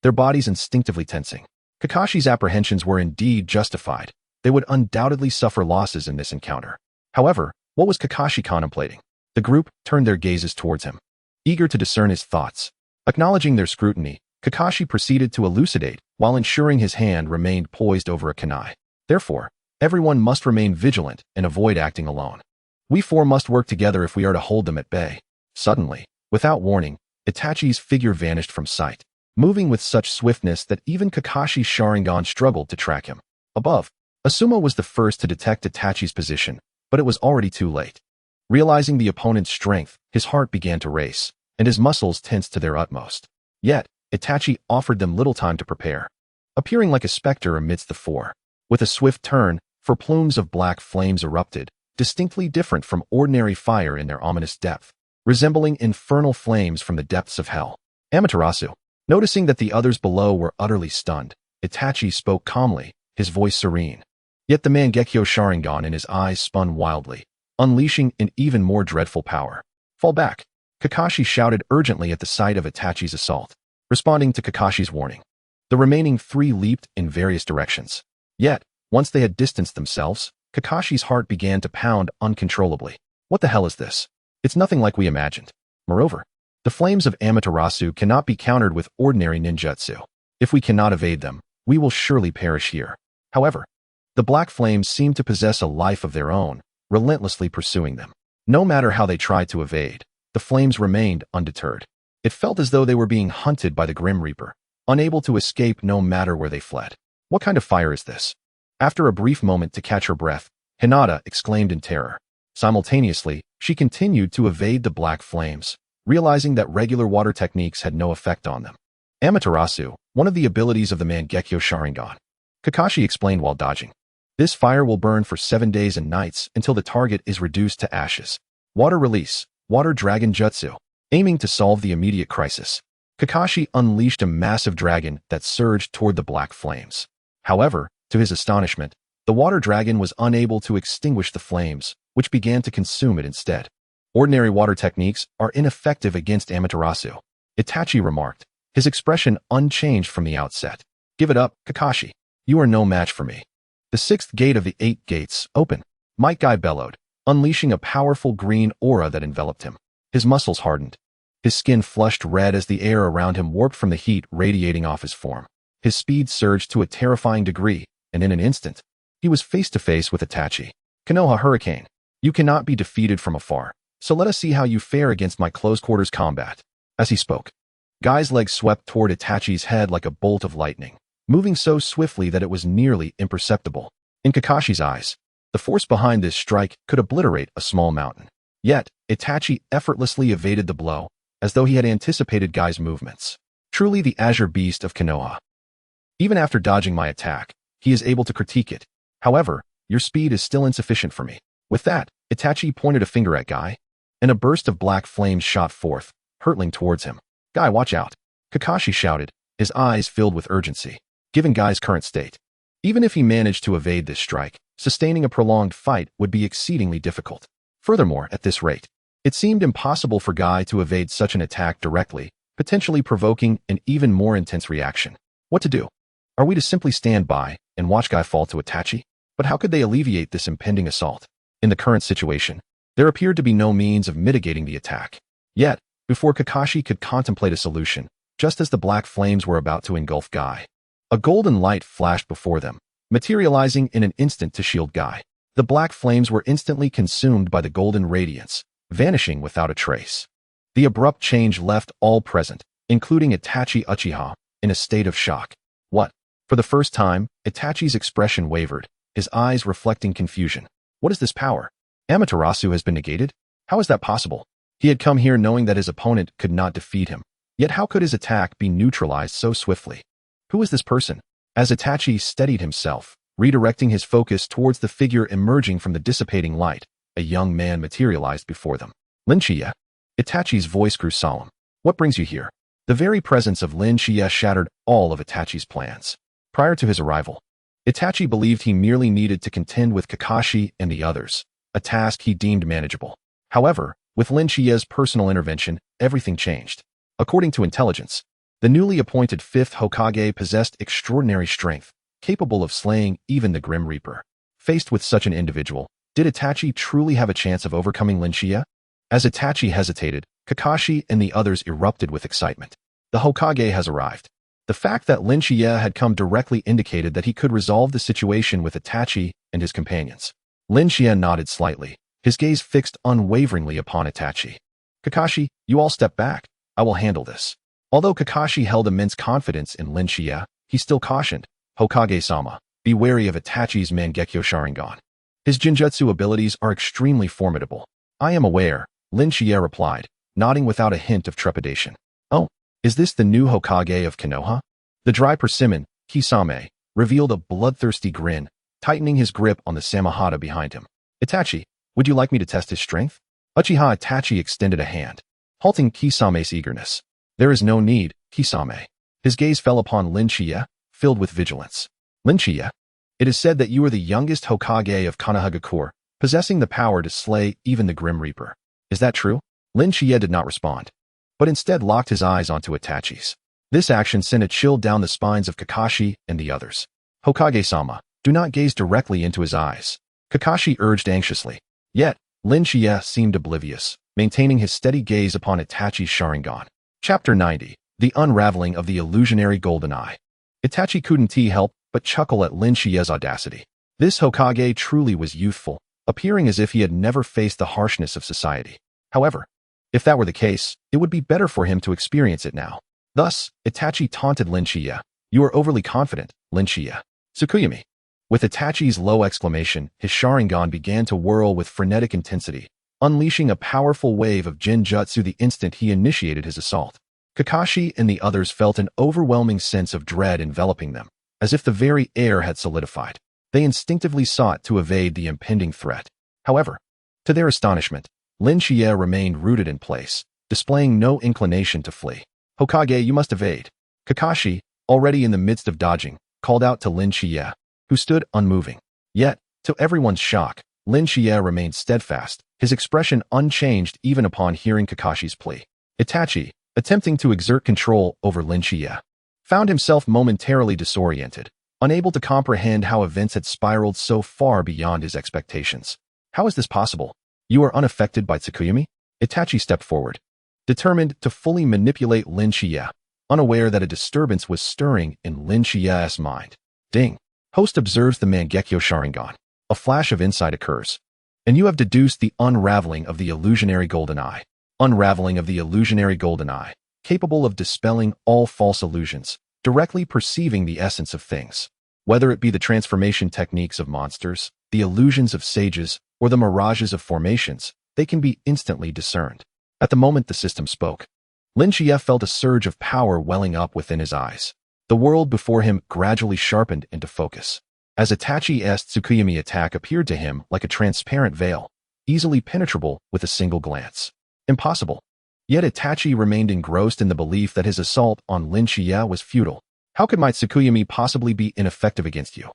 their bodies instinctively tensing. Kakashi's apprehensions were indeed justified. They would undoubtedly suffer losses in this encounter. However, what was Kakashi contemplating? The group turned their gazes towards him, eager to discern his thoughts. Acknowledging their scrutiny, Kakashi proceeded to elucidate while ensuring his hand remained poised over a kunai. Therefore, everyone must remain vigilant and avoid acting alone. We 4 must work together if we are to hold them at bay. Suddenly, without warning, Itachi's figure vanished from sight, moving with such swiftness that even Kakashi's Sharingan struggled to track him. Above, Asuma was the first to detect Itachi's position, but it was already too late. Realizing the opponent's strength, his heart began to race, and his muscles tensed to their utmost. Yet, Itachi offered them little time to prepare. appearing like a specter amidst the four. With a swift turn, four plumes of black flames erupted, distinctly different from ordinary fire in their ominous depth, resembling infernal flames from the depths of hell. Amaterasu. Noticing that the others below were utterly stunned, Itachi spoke calmly, his voice serene. Yet the Mangekyo Sharingan in his eyes spun wildly, unleashing an even more dreadful power. Fall back. Kakashi shouted urgently at the sight of Itachi's assault, responding to Kakashi's warning. The remaining three leaped in various directions. Yet, once they had distanced themselves, Kakashi's heart began to pound uncontrollably. What the hell is this? It's nothing like we imagined. Moreover, the flames of Amaterasu cannot be countered with ordinary ninjutsu. If we cannot evade them, we will surely perish here. However, the black flames seem to possess a life of their own, relentlessly pursuing them. No matter how they tried to evade, the flames remained undeterred. It felt as though they were being hunted by the Grim Reaper, unable to escape no matter where they fled. What kind of fire is this? After a brief moment to catch her breath, Hinata exclaimed in terror. Simultaneously, she continued to evade the black flames, realizing that regular water techniques had no effect on them. Amaterasu, one of the abilities of the Mangekyo Sharingan. Kakashi explained while dodging. This fire will burn for 7 days and nights until the target is reduced to ashes. Water release, water dragon jutsu. Aiming to solve the immediate crisis, Kakashi unleashed a massive dragon that surged toward the black flames. However, to his astonishment, the water dragon was unable to extinguish the flames, which began to consume it instead. Ordinary water techniques are ineffective against Amaterasu, Itachi remarked, his expression unchanged from the outset. Give it up, Kakashi. You are no match for me. The 6th gate of the 8 gates, open. Might Guy bellowed, unleashing a powerful green aura that enveloped him. His muscles hardened. His skin flushed red as the air around him warped from the heat radiating off his form. His speed surged to a terrifying degree, and in an instant, he was face to face with Itachi. Konoha Hurricane. You cannot be defeated from afar, so let us see how you fare against my close-quarters combat. As he spoke, Guy's legs swept toward Itachi's head like a bolt of lightning, moving so swiftly that it was nearly imperceptible. In Kakashi's eyes, the force behind this strike could obliterate a small mountain. Yet, Itachi effortlessly evaded the blow, as though he had anticipated Guy's movements. Truly the azure beast of Konoha. Even after dodging my attack, he is able to critique it. However, your speed is still insufficient for me. With that, Itachi pointed a finger at Guy, and a burst of black flames shot forth, hurtling towards him. Guy, watch out. Kakashi shouted, his eyes filled with urgency. Given Guy's current state, even if he managed to evade this strike, sustaining a prolonged fight would be exceedingly difficult. Furthermore, at this rate, it seemed impossible for Guy to evade such an attack directly, potentially provoking an even more intense reaction. What to do? Are we to simply stand by and watch Guy fall to Itachi? But how could they alleviate this impending assault? In the current situation, there appeared to be no means of mitigating the attack. Yet, before Kakashi could contemplate a solution, just as the black flames were about to engulf Guy, a golden light flashed before them, materializing in an instant to shield Guy. The black flames were instantly consumed by the golden radiance, vanishing without a trace. The abrupt change left all present, including Itachi Uchiha, in a state of shock. What? For the first time, Itachi's expression wavered, his eyes reflecting confusion. What is this power? Amaterasu has been negated? How is that possible? He had come here knowing that his opponent could not defeat him. Yet how could his attack be neutralized so swiftly? Who is this person? As Itachi steadied himself, redirecting his focus towards the figure emerging from the dissipating light, a young man materialized before them. Shichiya. Itachi's voice grew solemn. What brings you here? The very presence of Shichiya shattered all of Itachi's plans. Prior to his arrival, Itachi believed he merely needed to contend with Kakashi and the others, a task he deemed manageable. However, with Shichiya's personal intervention, everything changed. According to intelligence, the newly appointed 5th Hokage possessed extraordinary strength, capable of slaying even the Grim Reaper. Faced with such an individual, did Itachi truly have a chance of overcoming Shichiya? As Itachi hesitated, Kakashi and the others erupted with excitement. The Hokage has arrived. The fact that Shichiya had come directly indicated that he could resolve the situation with Itachi and his companions. Shichiya nodded slightly, his gaze fixed unwaveringly upon Itachi. Kakashi, you all step back. I will handle this. Although Kakashi held immense confidence in Shichiya, he still cautioned, Hokage-sama, be wary of Itachi's Mangekyo Sharingan. His Jinjutsu abilities are extremely formidable. I am aware, Shichiya replied, nodding without a hint of trepidation. Oh, is this the new Hokage of Konoha? The dry persimmon, Kisame, revealed a bloodthirsty grin, tightening his grip on the Samahata behind him. Itachi, would you like me to test his strength? Uchiha Itachi extended a hand, halting Kisame's eagerness. There is no need, Kisame. His gaze fell upon Shichiya, filled with vigilance. Shichiya, it is said that you are the youngest Hokage of Konoha, possessing the power to slay even the Grim Reaper. Is that true? Shichiya did not respond, but instead locked his eyes onto Itachi's. This action sent a chill down the spines of Kakashi and the others. Hokage-sama, do not gaze directly into his eyes, Kakashi urged anxiously. Yet, Shichiya seemed oblivious, maintaining his steady gaze upon Itachi's Sharingan. Chapter 90. The Unraveling of the Illusionary Golden Eye. Itachi couldn't help but chuckle at Shichiya's audacity. This Hokage truly was youthful, appearing as if he had never faced the harshness of society. However, if that were the case, it would be better for him to experience it now. Thus, Itachi taunted Shichiya. You are overly confident, Shichiya. Tsukuyami. With Itachi's low exclamation, his Sharingan began to whirl with frenetic intensity, unleashing a powerful wave of Jinjutsu the instant he initiated his assault. Kakashi and the others felt an overwhelming sense of dread enveloping them, as if the very air had solidified. They instinctively sought to evade the impending threat. However, to their astonishment, Shichiya remained rooted in place, displaying no inclination to flee. Hokage, you must evade. Kakashi, already in the midst of dodging, called out to Shichiya, who stood unmoving. Yet, to everyone's shock, Shichiya remained steadfast, his expression unchanged even upon hearing Kakashi's plea. Itachi, attempting to exert control over Shichiya, found himself momentarily disoriented, unable to comprehend how events had spiraled so far beyond his expectations. How is this possible? You are unaffected by Tsukuyami? Itachi stepped forward, determined to fully manipulate Shichiya, unaware that a disturbance was stirring in Shichiya's mind. Ding. Host observes the Mangekyo Sharingan. A flash of insight occurs. And you have deduced the unraveling of the illusionary golden eye. Unraveling of the illusionary golden eye, capable of dispelling all false illusions, directly perceiving the essence of things. Whether it be the transformation techniques of monsters, the illusions of sages, or the mirages of formations, they can be instantly discerned. At the moment the system spoke, Shichiya felt a surge of power welling up within his eyes. The world before him gradually sharpened into focus, as Itachi's Tsukuyami attack appeared to him like a transparent veil, easily penetrable with a single glance. Impossible. Yet Itachi remained engrossed in the belief that his assault on Shichiya was futile. How could my Tsukuyami possibly be ineffective against you?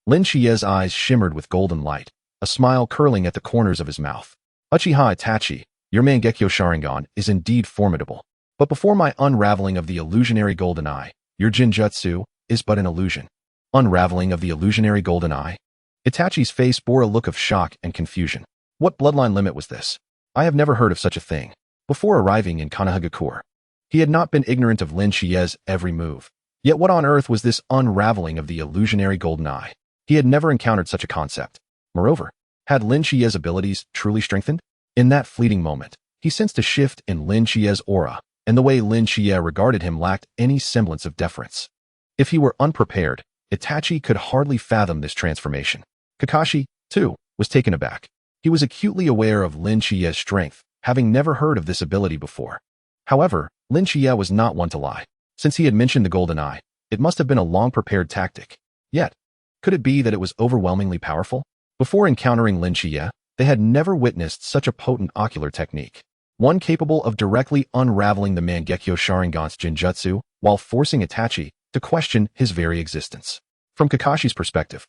Shichiya's eyes shimmered with golden light, a smile curling at the corners of his mouth. Uchiha Itachi, your Mangekyo Sharingan is indeed formidable. But before my unraveling of the illusionary golden eye, your Jinjutsu is but an illusion. Unraveling of the illusionary golden eye? Itachi's face bore a look of shock and confusion. What bloodline limit was this? I have never heard of such a thing. Before arriving in Konoha, he had not been ignorant of Shichiya's every move. Yet what on earth was this unraveling of the illusionary golden eye? He had never encountered such a concept. Moreover, had Shichiya's abilities truly strengthened? In that fleeting moment, he sensed a shift in Shichiya's aura, and the way Shichiya regarded him lacked any semblance of deference. If he were unprepared, Itachi could hardly fathom this transformation. Kakashi, too, was taken aback. He was acutely aware of Shichiya's strength, having never heard of this ability before. However, Shichiya was not one to lie. Since he had mentioned the golden eye, it must have been a long-prepared tactic. Yet, could it be that it was overwhelmingly powerful? Before encountering Shichiya, they had never witnessed such a potent ocular technique. One capable of directly unraveling the Mangekyo Sharingan's Jinjutsu while forcing Itachi to question his very existence. From Kakashi's perspective,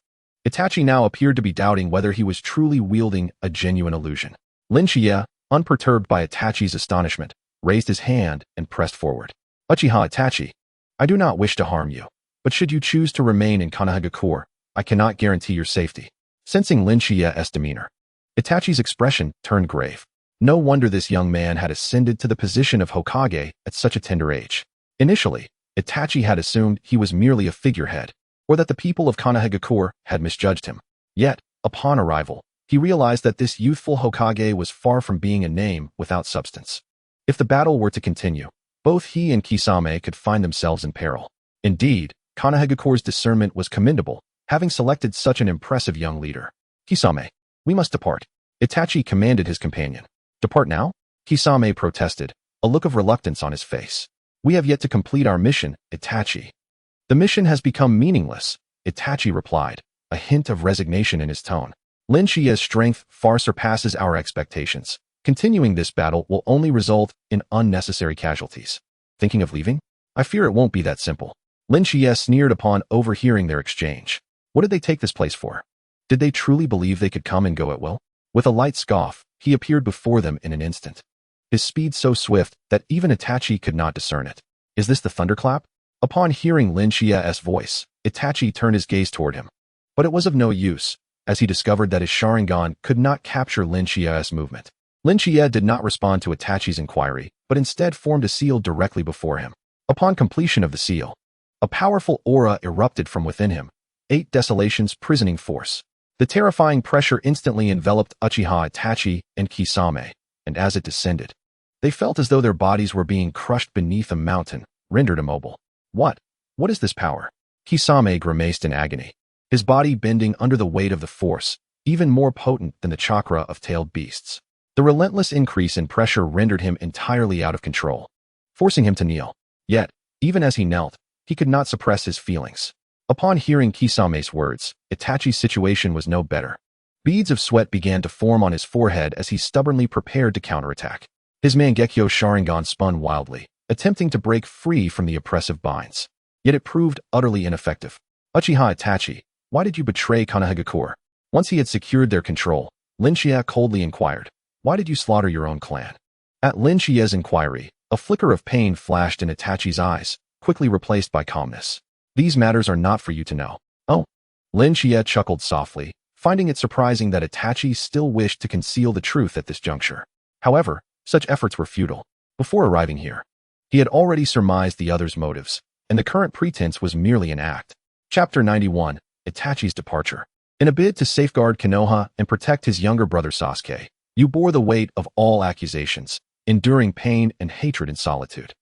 Itachi now appeared to be doubting whether he was truly wielding a genuine illusion. Shichiya, unperturbed by Itachi's astonishment, raised his hand and pressed forward. Uchiha Itachi, I do not wish to harm you, but should you choose to remain in Konoha, I cannot guarantee your safety. Sensing Shichiya's demeanor, Itachi's expression turned grave. No wonder this young man had ascended to the position of Hokage at such a tender age. Initially, Itachi had assumed he was merely a figurehead, or that the people of Konoha had misjudged him. Yet, upon arrival, he realized that this youthful Hokage was far from being a name without substance. If the battle were to continue, both he and Kisame could find themselves in peril. Indeed, Konoha's discernment was commendable, having selected such an impressive young leader. Kisame, we must depart. Itachi commanded his companion. Depart now? Kisame protested, a look of reluctance on his face. We have yet to complete our mission, Itachi. The mission has become meaningless, Itachi replied, a hint of resignation in his tone. Shichiya's strength far surpasses our expectations. Continuing this battle will only result in unnecessary casualties. Thinking of leaving? I fear it won't be that simple. Shichiya sneered upon overhearing their exchange. What did they take this place for? Did they truly believe they could come and go at will? With a light scoff, he appeared before them in an instant. His speed so swift that even Itachi could not discern it. Is this the thunderclap? Upon hearing Shichiya's voice, Itachi turned his gaze toward him. But it was of no use, as he discovered that his Sharingan could not capture Shichiya's movement. Shichiya did not respond to Itachi's inquiry, but instead formed a seal directly before him. Upon completion of the seal, a powerful aura erupted from within him, 8 Desolation's prisoning force. The terrifying pressure instantly enveloped Uchiha Itachi and Kisame, and as it descended, they felt as though their bodies were being crushed beneath a mountain, rendered immobile. What is this power? Kisame grimaced in agony, his body bending under the weight of the force, even more potent than the chakra of tailed beasts. The relentless increase in pressure rendered him entirely out of control, forcing him to kneel. Yet, even as he knelt, he could not suppress his feelings. Upon hearing Kisame's words, Itachi's situation was no better. Beads of sweat began to form on his forehead as he stubbornly prepared to counterattack. His Mangekyo Sharingan spun wildly, attempting to break free from the oppressive binds. Yet it proved utterly ineffective. Uchiha Itachi, why did you betray Konoha? Once he had secured their control, Shichiya coldly inquired, why did you slaughter your own clan? At Shichiya's inquiry, a flicker of pain flashed in Itachi's eyes, quickly replaced by calmness. These matters are not for you to know. Oh. Shichiya chuckled softly, finding it surprising that Itachi still wished to conceal the truth at this juncture. However, such efforts were futile. Before arriving here, he had already surmised the other's motives, and the current pretense was merely an act. Chapter 91, Itachi's Departure. In a bid to safeguard Konoha and protect his younger brother Sasuke, you bore the weight of all accusations, enduring pain and hatred in solitude.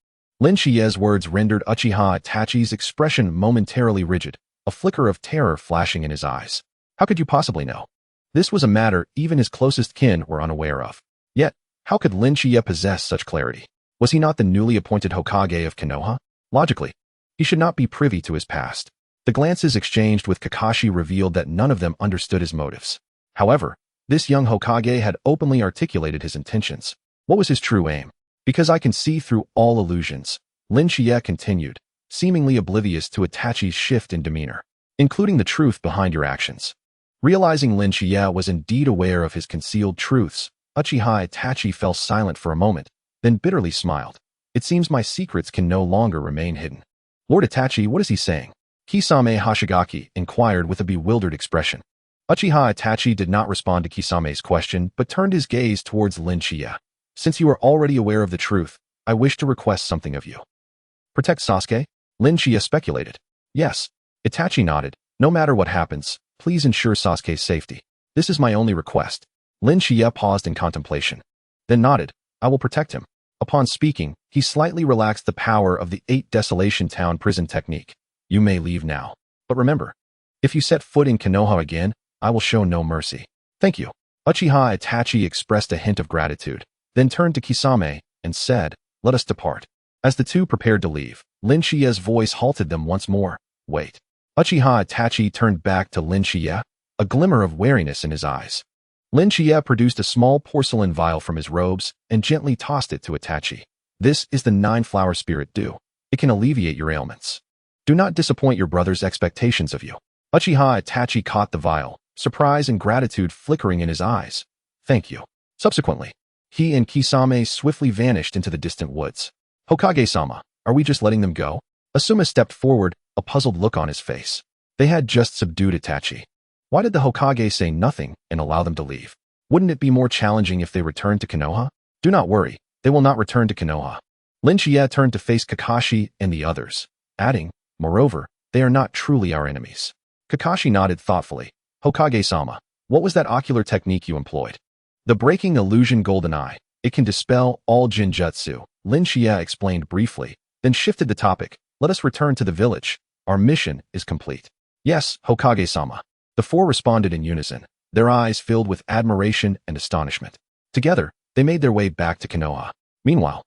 Shichiya's words rendered Uchiha Itachi's expression momentarily rigid, a flicker of terror flashing in his eyes. How could you possibly know? This was a matter even his closest kin were unaware of. Yet, how could Shichiya possess such clarity? Was he not the newly appointed Hokage of Konoha? Logically, he should not be privy to his past. The glances exchanged with Kakashi revealed that none of them understood his motives. However, this young Hokage had openly articulated his intentions. What was his true aim? Because I can see through all illusions, Shichiya continued, seemingly oblivious to Itachi's shift in demeanor, including the truth behind your actions. Realizing Shichiya was indeed aware of his concealed truths, Uchiha Itachi fell silent for a moment, then bitterly smiled. It seems my secrets can no longer remain hidden. Lord Itachi, what is he saying? Kisame Hoshigaki inquired with a bewildered expression. Uchiha Itachi did not respond to Kisame's question, but turned his gaze towards Shichiya. Since you are already aware of the truth, I wish to request something of you. Protect Sasuke? Shichiya speculated. Yes. Itachi nodded. No matter what happens, please ensure Sasuke's safety. This is my only request. Shichiya paused in contemplation, then nodded. I will protect him. Upon speaking, he slightly relaxed the power of the 8 Desolation Town prison technique. You may leave now. But remember, if you set foot in Konoha again, I will show no mercy. Thank you. Uchiha Itachi expressed a hint of gratitude, then turned to Kisame and said, let us depart. As the two prepared to leave, Shichiya's voice halted them once more. Wait. Uchiha Itachi turned back to Shichiya, a glimmer of wariness in his eyes. Shichiya produced a small porcelain vial from his robes and gently tossed it to Itachi. This is the 9-flower spirit dew. It can alleviate your ailments. Do not disappoint your brother's expectations of you. Uchiha Itachi caught the vial, surprise and gratitude flickering in his eyes. Thank you. Subsequently, he and Kisame swiftly vanished into the distant woods. Hokage-sama, are we just letting them go? Asuma stepped forward, a puzzled look on his face. They had just subdued Itachi. Why did the Hokage say nothing and allow them to leave? Wouldn't it be more challenging if they returned to Konoha? Do not worry, they will not return to Konoha. Shichiya turned to face Kakashi and the others, adding, moreover, they are not truly our enemies. Kakashi nodded thoughtfully. Hokage-sama, what was that ocular technique you employed? The breaking illusion golden eye. It can dispel all jinjutsu. Shichiya explained briefly, then shifted the topic. Let us return to the village. Our mission is complete. Yes, Hokage-sama. The four responded in unison, their eyes filled with admiration and astonishment. Together, they made their way back to Konoha. Meanwhile,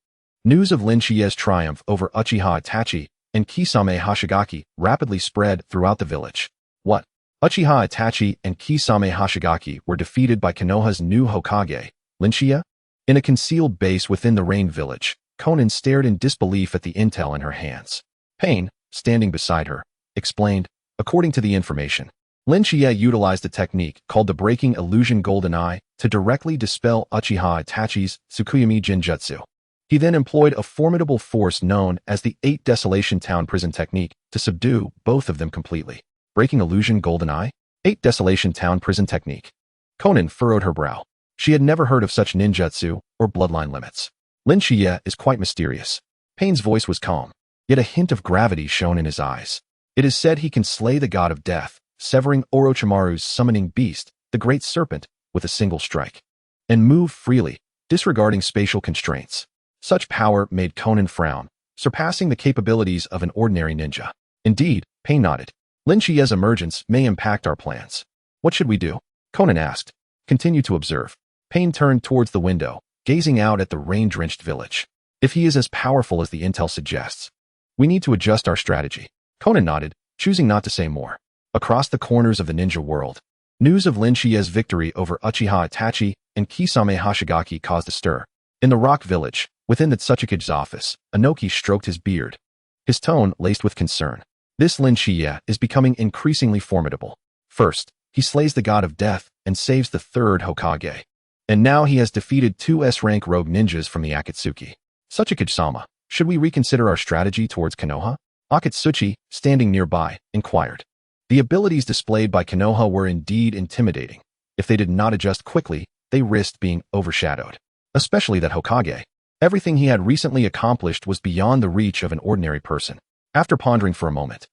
news of Shichiya's triumph over Uchiha Itachi and Kisame Hoshigaki rapidly spread throughout the village. What? Uchiha Itachi and Kisame Hoshigaki were defeated by Konoha's new Hokage, Shichiya? In a concealed base within the Rain Village, Konan stared in disbelief at the intel in her hands. Pain, standing beside her, explained, according to the information, Shichiya utilized a technique called the Breaking Illusion Golden Eye to directly dispel Uchiha Itachi's Tsukuyomi Jinjutsu. He then employed a formidable force known as the 8 Desolation Town Prison Technique to subdue both of them completely. Breaking Illusion Golden Eye? 8 Desolation Town Prison Technique. Konan furrowed her brow. She had never heard of such ninjutsu or bloodline limits. Shichiya is quite mysterious. Pain's voice was calm, yet a hint of gravity shone in his eyes. It is said he can slay the god of death, severing Orochimaru's summoning beast, the Great Serpent, with a single strike, and move freely, disregarding spatial constraints. Such power made Konan frown, surpassing the capabilities of an ordinary ninja. Indeed, Pain nodded. Shichiya's emergence may impact our plans. What should we do? Konan asked. Continue to observe. Pain turned towards the window, gazing out at the rain-drenched village. If he is as powerful as the intel suggests, we need to adjust our strategy. Konan nodded, choosing not to say more. Across the corners of the ninja world, news of Shichiya's victory over Uchiha Itachi and Kisame Hoshigaki caused a stir. In the rock village, within the Tsuchikage's office, Inoki stroked his beard, his tone laced with concern. This Shichiya is becoming increasingly formidable. First, he slays the god of death and saves the 3rd Hokage. And now he has defeated 2 S-rank rogue ninjas from the Atsutsuki. Tsuchikage-sama, should we reconsider our strategy towards Konoha? Atsutsuki, standing nearby, inquired. The abilities displayed by Konoha were indeed intimidating. If they did not adjust quickly, they risked being overshadowed. Especially that Hokage. Everything he had recently accomplished was beyond the reach of an ordinary person. After pondering for a moment,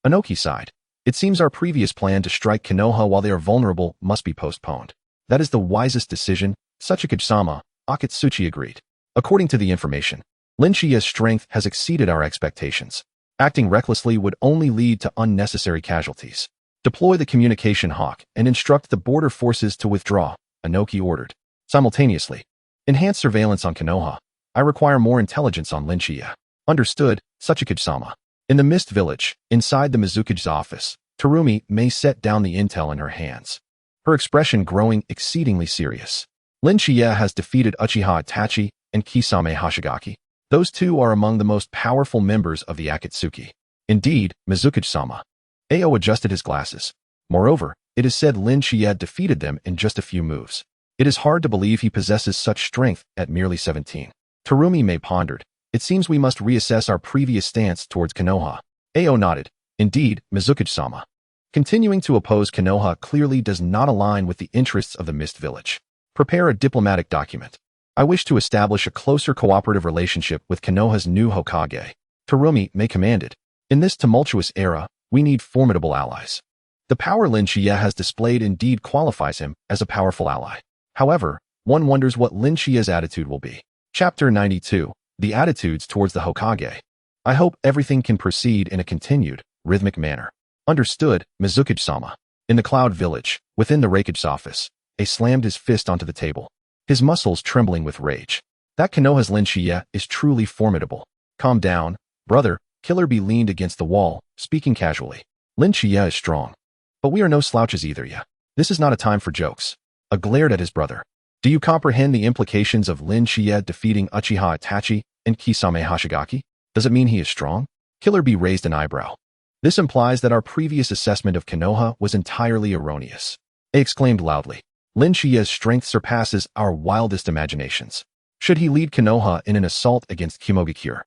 Inoki sighed. It seems our previous plan to strike Konoha while they are vulnerable must be postponed. That is the wisest decision, Tsuchikage-sama, Atsutsuki agreed. According to the information, Shichiya's strength has exceeded our expectations. Acting recklessly would only lead to unnecessary casualties. Deploy the communication hawk and instruct the border forces to withdraw, Inoki ordered. Simultaneously, enhance surveillance on Konoha. I require more intelligence on Shichiya. Understood, Tsuchikage-sama. In the Mist Village, inside the Mizukage's office, Terumi may set down the intel in her hands, her expression growing exceedingly serious. Shichiya has defeated Uchiha Itachi and Kisame Hoshigaki. Those 2 are among the most powerful members of the Atsutsuki. Indeed, Mizukage-sama. Ao adjusted his glasses. Moreover, it is said Shichiya defeated them in just a few moves. It is hard to believe he possesses such strength at merely 17. Terumi may pondered. It seems we must reassess our previous stance towards Konoha. Ao nodded. Indeed, Mizukage-sama. Continuing to oppose Konoha clearly does not align with the interests of the Mist Village. Prepare a diplomatic document. I wish to establish a closer cooperative relationship with Konoha's new Hokage. Terumi may commanded. In this tumultuous era, we need formidable allies. The power Shichiya has displayed indeed qualifies him as a powerful ally. However, one wonders what Shichiya's attitude will be. Chapter 92. The attitudes towards the Hokage. I hope everything can proceed in a continued, rhythmic manner. Understood, Mizukage-sama. In the Cloud Village, within the Raikage's office, A slammed his fist onto the table, his muscles trembling with rage. That Konoha's Shichiya is truly formidable. Calm down, brother. Killer Bee leaned against the wall, speaking casually. Shichiya is strong. But we are no slouches either, yeah. This is not a time for jokes. A glared at his brother. Do you comprehend the implications of Shichiya defeating Uchiha Itachi and Kisame Hoshigaki? Does it mean he is strong? Killer Bee raised an eyebrow. This implies that our previous assessment of Konoha was entirely erroneous. I exclaimed loudly. Shichiya's strength surpasses our wildest imaginations. Should he lead Konoha in an assault against Kimogakure,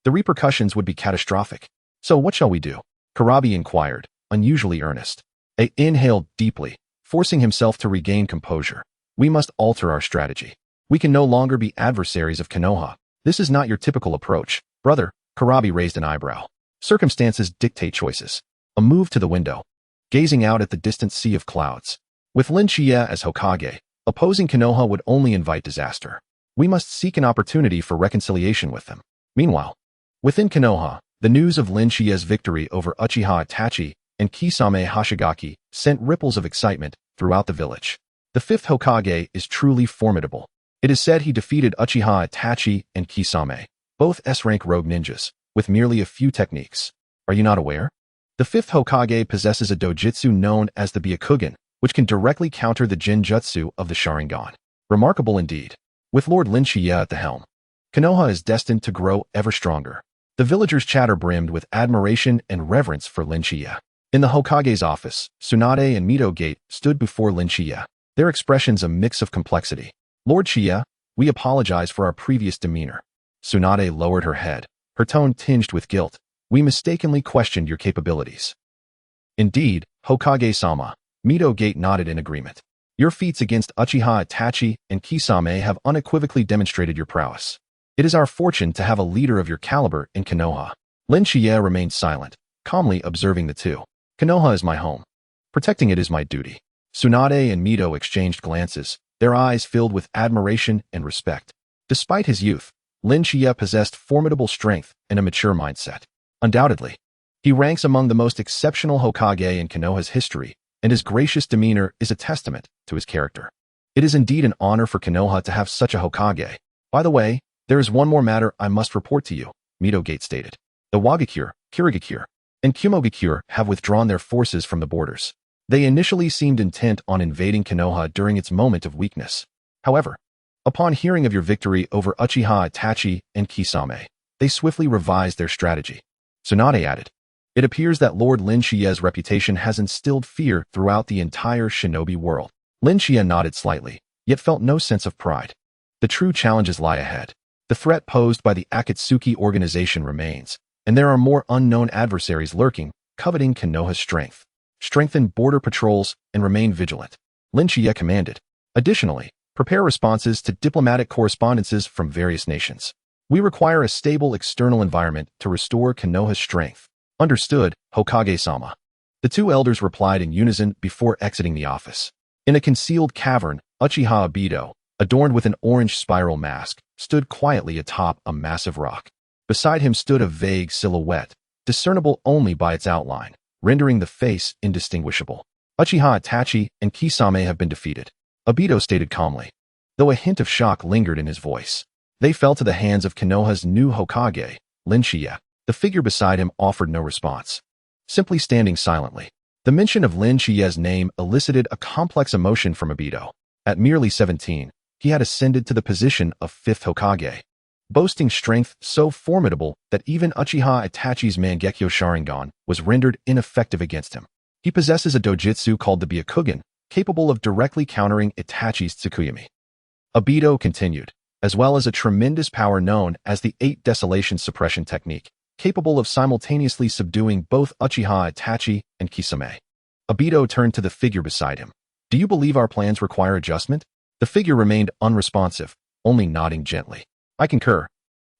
the repercussions would be catastrophic. So what shall we do? Kurabi inquired, unusually earnest. I inhaled deeply, forcing himself to regain composure. We must alter our strategy. We can no longer be adversaries of Konoha. This is not your typical approach, brother. Kurabi raised an eyebrow. Circumstances dictate choices. A move to the window, gazing out at the distant sea of clouds. With Shichiya as Hokage, opposing Konoha would only invite disaster. We must seek an opportunity for reconciliation with them. Meanwhile, within Konoha, the news of Shichiya's victory over Uchiha Itachi and Kisame Hoshigaki sent ripples of excitement throughout the village. The 5th Hokage is truly formidable. It is said he defeated Uchiha Itachi and Kisame, both S-rank rogue ninjas, with merely a few techniques. Are you not aware? The fifth Hokage possesses a dojutsu known as the Byakugan, which can directly counter the Jinjutsu of the Sharingan. Remarkable indeed. With Lord Shichiya at the helm, Konoha is destined to grow ever stronger. The villagers' chatter brimmed with admiration and reverence for Shichiya. In the Hokage's office, Tsunade and Mito Gate stood before Shichiya, their expressions a mix of complexity. Lord Shichiya, we apologize for our previous demeanor. Tsunade lowered her head, her tone tinged with guilt. We mistakenly questioned your capabilities. Indeed, Hokage-sama, Mito Gate nodded in agreement. Your feats against Uchiha Itachi and Kisame have unequivocally demonstrated your prowess. It is our fortune to have a leader of your caliber in Konoha. Shichiya remained silent, calmly observing the two. Konoha is my home. Protecting it is my duty. Tsunade and Mito exchanged glances, their eyes filled with admiration and respect. Despite his youth, Shichiya possessed formidable strength and a mature mindset. Undoubtedly, he ranks among the most exceptional Hokage in Konoha's history, and his gracious demeanor is a testament to his character. It is indeed an honor for Konoha to have such a Hokage. By the way, there is one more matter I must report to you, Mito Gate stated. The Wagakure, Kirigakure, and Kumogakure have withdrawn their forces from the borders. They initially seemed intent on invading Konoha during its moment of weakness. However, upon hearing of your victory over Uchiha Itachi and Kisame, they swiftly revised their strategy. Tsunade added, it appears that Lord Shichiya's reputation has instilled fear throughout the entire shinobi world. Shichiya nodded slightly, yet felt no sense of pride. The true challenges lie ahead. The threat posed by the Atsutsuki organization remains, and there are more unknown adversaries lurking, coveting Konoha's strength. Strengthen border patrols and remain vigilant. Shichiya commanded. Additionally, prepare responses to diplomatic correspondences from various nations. We require a stable external environment to restore Konoha's strength. Understood, Hokage-sama. The two elders replied in unison before exiting the office. In a concealed cavern, Uchiha Obito, adorned with an orange spiral mask, stood quietly atop a massive rock. Beside him stood a vague silhouette, discernible only by its outline, rendering the face indistinguishable. Uchiha Itachi and Kisame have been defeated, Obito stated calmly, though a hint of shock lingered in his voice. They fell to the hands of Konoha's new Hokage, Shichiya. The figure beside him offered no response, simply standing silently. The mention of Shichiya's name elicited a complex emotion from Obito. At merely 17, he had ascended to the position of fifth Hokage, boasting strength so formidable that even Uchiha Itachi's Mangekyo Sharingan was rendered ineffective against him. He possesses a dojutsu called the Byakugan, capable of directly countering Itachi's Tsukuyami. Obito continued, as well as a tremendous power known as the 8 Desolation Suppression Technique, capable of simultaneously subduing both Uchiha Itachi and Kisame. Obito turned to the figure beside him. Do you believe our plans require adjustment? The figure remained unresponsive, only nodding gently. I concur.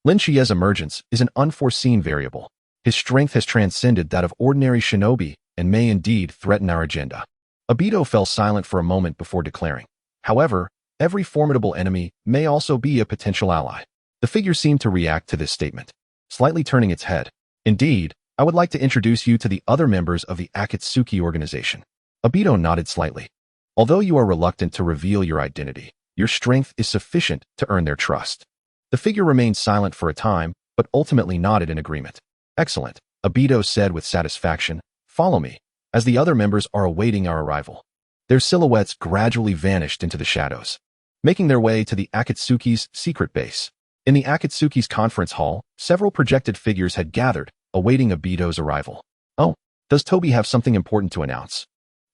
Shichiya's emergence is an unforeseen variable. His strength has transcended that of ordinary shinobi and may indeed threaten our agenda. Obito fell silent for a moment before declaring. However, every formidable enemy may also be a potential ally. The figure seemed to react to this statement, slightly turning its head. Indeed, I would like to introduce you to the other members of the Atsutsuki organization. Obito nodded slightly. Although you are reluctant to reveal your identity, your strength is sufficient to earn their trust. The figure remained silent for a time, but ultimately nodded in agreement. Excellent, Obito said with satisfaction. Follow me, as the other members are awaiting our arrival. Their silhouettes gradually vanished into the shadows, making their way to the Akatsuki's secret base. In the Akatsuki's conference hall, several projected figures had gathered, awaiting Obito's arrival. Oh, does Tobi have something important to announce?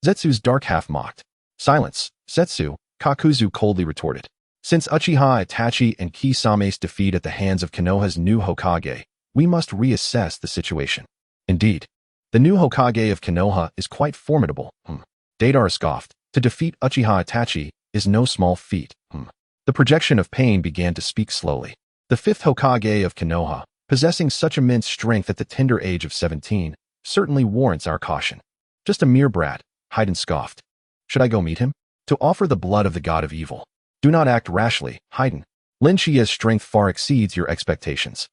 Zetsu's dark half mocked. Silence, Setsu, Kakuzu coldly retorted. Since Uchiha Itachi and Kisame's defeat at the hands of Konoha's new Hokage, we must reassess the situation. Indeed, the new Hokage of Konoha is quite formidable. Deidara scoffed. To defeat Uchiha Itachi is no small feat. The projection of pain began to speak slowly. The fifth Hokage of Konoha, possessing such immense strength at the tender age of 17, certainly warrants our caution. Just a mere brat, Haiden scoffed. Should I go meet him? To offer the blood of the god of evil. Do not act rashly, Haiden. Shichiya's strength far exceeds your expectations.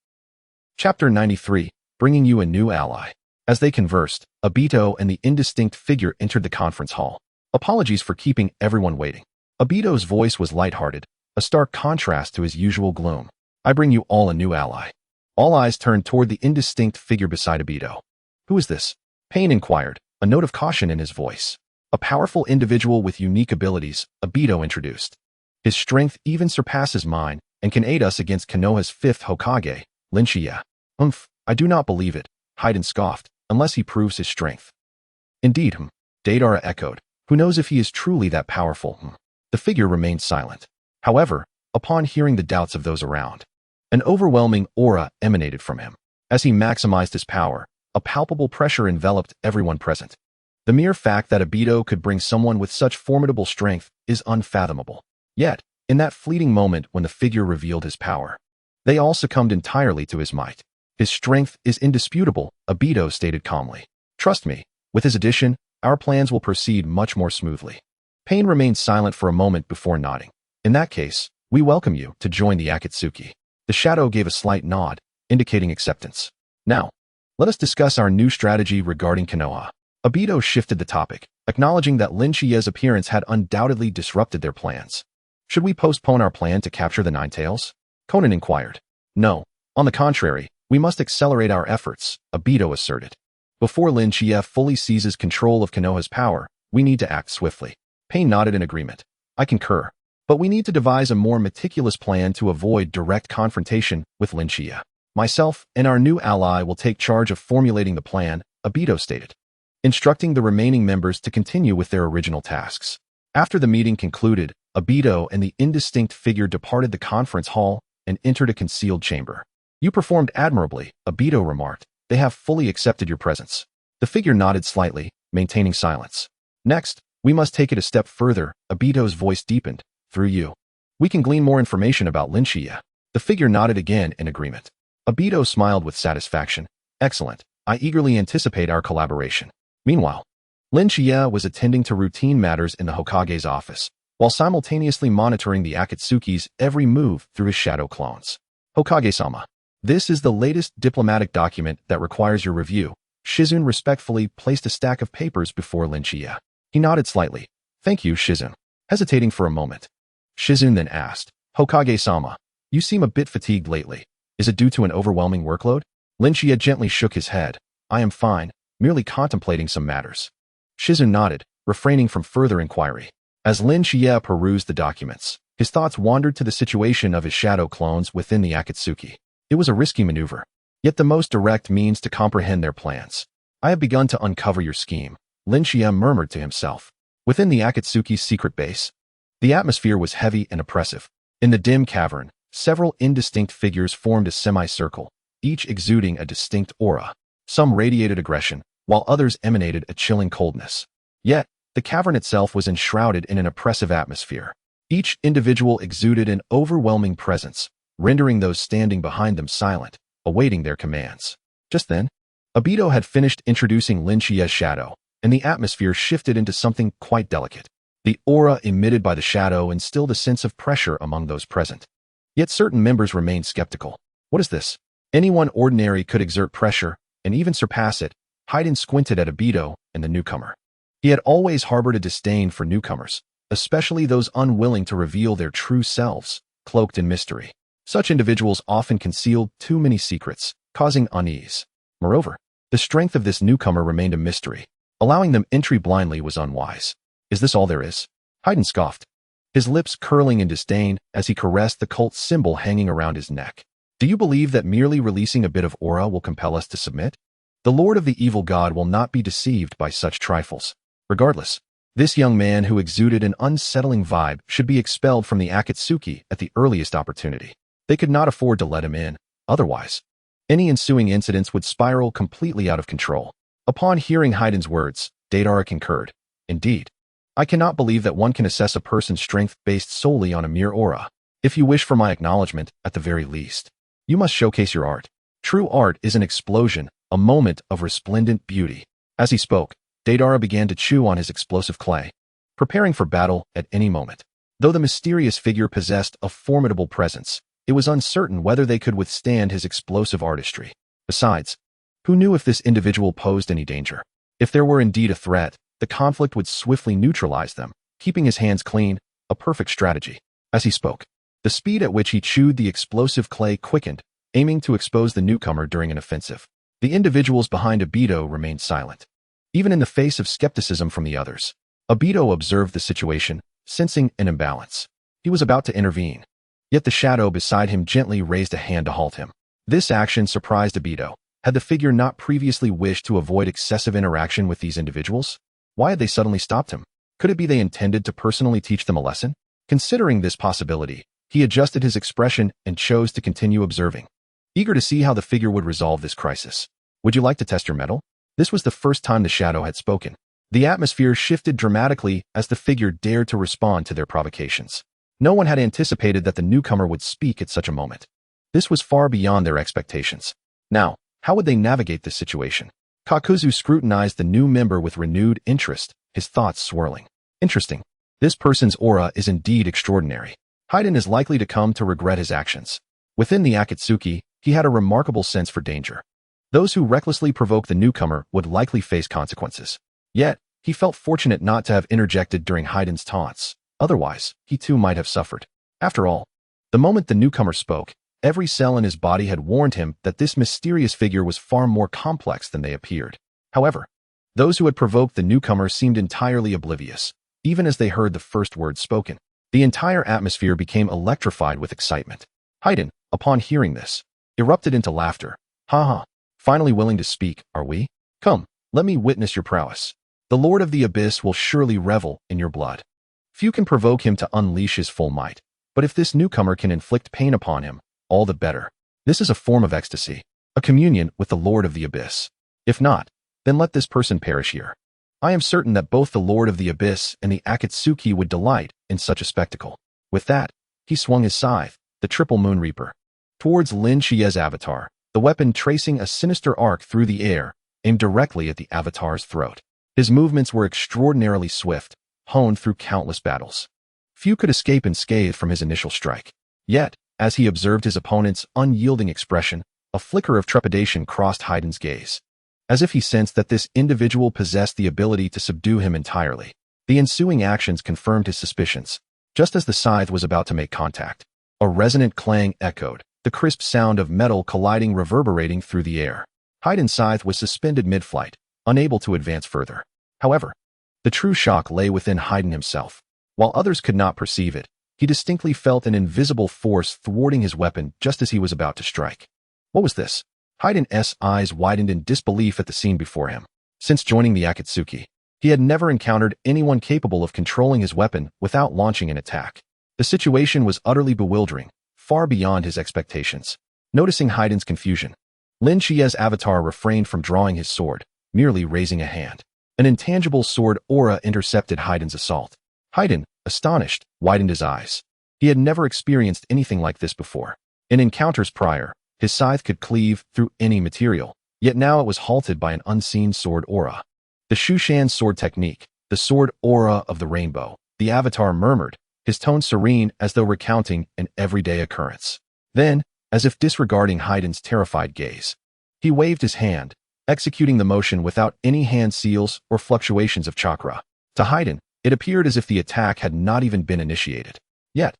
Chapter 93, bringing you a new ally. As they conversed, Obito and the indistinct figure entered the conference hall. Apologies for keeping everyone waiting. Obito's voice was lighthearted, a stark contrast to his usual gloom. I bring you all a new ally. All eyes turned toward the indistinct figure beside Obito. Who is this? Pain inquired, a note of caution in his voice. A powerful individual with unique abilities, Obito introduced. His strength even surpasses mine and can aid us against Konoha's fifth Hokage, Shichiya. I do not believe it, Haiden scoffed, unless he proves his strength. Indeed, Deidara echoed. Who knows if he is truly that powerful? The figure remained silent. However, upon hearing the doubts of those around, an overwhelming aura emanated from him. As he maximized his power, a palpable pressure enveloped everyone present. The mere fact that Obito could bring someone with such formidable strength is unfathomable. Yet, in that fleeting moment when the figure revealed his power, they all succumbed entirely to his might. His strength is indisputable, Obito stated calmly. Trust me, with his addition, our plans will proceed much more smoothly. Pain remained silent for a moment before nodding. In that case, we welcome you to join the Atsutsuki. The shadow gave a slight nod, indicating acceptance. Now, let us discuss our new strategy regarding Konoha. Obito shifted the topic, acknowledging that Shichiya's appearance had undoubtedly disrupted their plans. Should we postpone our plan to capture the Nine Tails? Conan inquired. No, on the contrary, we must accelerate our efforts, Obito asserted. Before Shichiya fully seizes control of Konoha's power, we need to act swiftly. Pain nodded in agreement. I concur. But we need to devise a more meticulous plan to avoid direct confrontation with Shichiya. Myself and our new ally will take charge of formulating the plan, Obito stated, instructing the remaining members to continue with their original tasks. After the meeting concluded, Obito and the indistinct figure departed the conference hall and entered a concealed chamber. You performed admirably, Obito remarked. They have fully accepted your presence. The figure nodded slightly, maintaining silence. Next, we must take it a step further, Obito's voice deepened. Through you, we can glean more information about Shichiya. The figure nodded again in agreement. Obito smiled with satisfaction. Excellent. I eagerly anticipate our collaboration. Meanwhile, Shichiya was attending to routine matters in the Hokage's office, while simultaneously monitoring the Akatsuki's every move through his shadow clones. Hokage-sama, this is the latest diplomatic document that requires your review. Shizun respectfully placed a stack of papers before Shichiya. He nodded slightly. Thank you, Shizun. Hesitating for a moment, Shizun then asked, Hokage-sama, you seem a bit fatigued lately. Is it due to an overwhelming workload? Shichiya gently shook his head. I am fine, merely contemplating some matters. Shizun nodded, refraining from further inquiry. As Shichiya perused the documents, his thoughts wandered to the situation of his shadow clones within the Akatsuki. It was a risky maneuver, yet the most direct means to comprehend their plans. I have begun to uncover your scheme, Shichiya murmured to himself. Within the Akatsuki's secret base, the atmosphere was heavy and oppressive. In the dim cavern, several indistinct figures formed a semicircle, each exuding a distinct aura. Some radiated aggression, while others emanated a chilling coldness. Yet, the cavern itself was enshrouded in an oppressive atmosphere. Each individual exuded an overwhelming presence, rendering those standing behind them silent, awaiting their commands. Just then, Obito had finished introducing Shichiya's shadow, and the atmosphere shifted into something quite delicate. The aura emitted by the shadow instilled a sense of pressure among those present. Yet certain members remained skeptical. What is this? Anyone ordinary could exert pressure, and even surpass it. Haiden squinted at Obito and the newcomer. He had always harbored a disdain for newcomers, especially those unwilling to reveal their true selves, cloaked in mystery. Such individuals often concealed too many secrets, causing unease. Moreover, the strength of this newcomer remained a mystery. Allowing them entry blindly was unwise. Is this all there is? Haiden scoffed, his lips curling in disdain as he caressed the cult symbol hanging around his neck. Do you believe that merely releasing a bit of aura will compel us to submit? The Lord of the Evil God will not be deceived by such trifles. Regardless, this young man who exuded an unsettling vibe should be expelled from the Akatsuki at the earliest opportunity. They could not afford to let him in, otherwise, any ensuing incidents would spiral completely out of control. Upon hearing Haiden's words, Deidara concurred. Indeed, I cannot believe that one can assess a person's strength based solely on a mere aura. If you wish for my acknowledgement, at the very least, you must showcase your art. True art is an explosion, a moment of resplendent beauty. As he spoke, Deidara began to chew on his explosive clay, preparing for battle at any moment. Though the mysterious figure possessed a formidable presence, it was uncertain whether they could withstand his explosive artistry. Besides, who knew if this individual posed any danger? If there were indeed a threat, the conflict would swiftly neutralize them, keeping his hands clean, a perfect strategy. As he spoke, the speed at which he chewed the explosive clay quickened, aiming to expose the newcomer during an offensive. The individuals behind Obito remained silent, even in the face of skepticism from the others. Obito observed the situation, sensing an imbalance. He was about to intervene, yet the shadow beside him gently raised a hand to halt him. This action surprised Obito. Had the figure not previously wished to avoid excessive interaction with these individuals? Why had they suddenly stopped him? Could it be they intended to personally teach them a lesson? Considering this possibility, he adjusted his expression and chose to continue observing, eager to see how the figure would resolve this crisis. Would you like to test your mettle? This was the first time the shadow had spoken. The atmosphere shifted dramatically as the figure dared to respond to their provocations. No one had anticipated that the newcomer would speak at such a moment. This was far beyond their expectations. Now, how would they navigate this situation? Kakuzu scrutinized the new member with renewed interest, his thoughts swirling. Interesting. This person's aura is indeed extraordinary. Haiden is likely to come to regret his actions. Within the Atsutsuki, he had a remarkable sense for danger. Those who recklessly provoke the newcomer would likely face consequences. Yet, he felt fortunate not to have interjected during Haiden's taunts. Otherwise, he too might have suffered. After all, the moment the newcomer spoke, every cell in his body had warned him that this mysterious figure was far more complex than they appeared. However, those who had provoked the newcomer seemed entirely oblivious, even as they heard the first words spoken. The entire atmosphere became electrified with excitement. Haiden, upon hearing this, erupted into laughter. Ha! Finally willing to speak, are we? Come, let me witness your prowess. The Lord of the Abyss will surely revel in your blood. Few can provoke him to unleash his full might, but if this newcomer can inflict pain upon him, all the better. This is a form of ecstasy, a communion with the Lord of the Abyss. If not, then let this person perish here. I am certain that both the Lord of the Abyss and the Atsutsuki would delight in such a spectacle. With that, he swung his scythe, the Triple Moon Reaper, towards Lin Shichiya's avatar, the weapon tracing a sinister arc through the air, aimed directly at the avatar's throat. His movements were extraordinarily swift, honed through countless battles. Few could escape unscathed from his initial strike. Yet, as he observed his opponent's unyielding expression, a flicker of trepidation crossed Haiden's gaze, as if he sensed that this individual possessed the ability to subdue him entirely. The ensuing actions confirmed his suspicions. Just as the scythe was about to make contact, a resonant clang echoed, the crisp sound of metal colliding reverberating through the air. Haiden's scythe was suspended mid-flight, unable to advance further. However, the true shock lay within Haiden himself. While others could not perceive it, he distinctly felt an invisible force thwarting his weapon just as he was about to strike. What was this? Haiden's eyes widened in disbelief at the scene before him. Since joining the Atsutsuki, he had never encountered anyone capable of controlling his weapon without launching an attack. The situation was utterly bewildering, far beyond his expectations. Noticing Haiden's confusion, Lin Shichiya's avatar refrained from drawing his sword, merely raising a hand. An intangible sword aura intercepted Haiden's assault. Haiden, astonished, widened his eyes. He had never experienced anything like this before. In encounters prior, his scythe could cleave through any material, yet now it was halted by an unseen sword aura. The Shushan sword technique, the sword aura of the rainbow, the avatar murmured, his tone serene as though recounting an everyday occurrence. Then, as if disregarding Haiden's terrified gaze, he waved his hand, executing the motion without any hand seals or fluctuations of chakra. To Haiden, it appeared as if the attack had not even been initiated. Yet,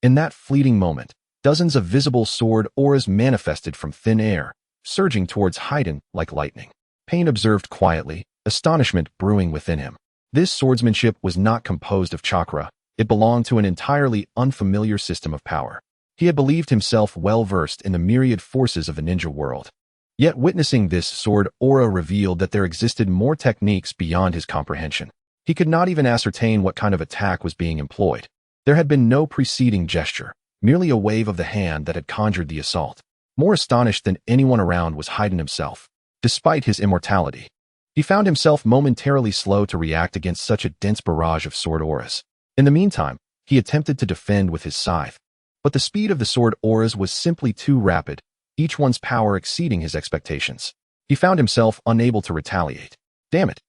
in that fleeting moment, dozens of visible sword auras manifested from thin air, surging towards Haiden like lightning. Pain observed quietly, astonishment brewing within him. This swordsmanship was not composed of chakra, it belonged to an entirely unfamiliar system of power. He had believed himself well-versed in the myriad forces of the ninja world. Yet witnessing this sword aura revealed that there existed more techniques beyond his comprehension. He could not even ascertain what kind of attack was being employed. There had been no preceding gesture, merely a wave of the hand that had conjured the assault. More astonished than anyone around was Haiden himself. Despite his immortality, he found himself momentarily slow to react against such a dense barrage of sword auras. In the meantime, he attempted to defend with his scythe, but the speed of the sword auras was simply too rapid, each one's power exceeding his expectations. He found himself unable to retaliate. Damn it!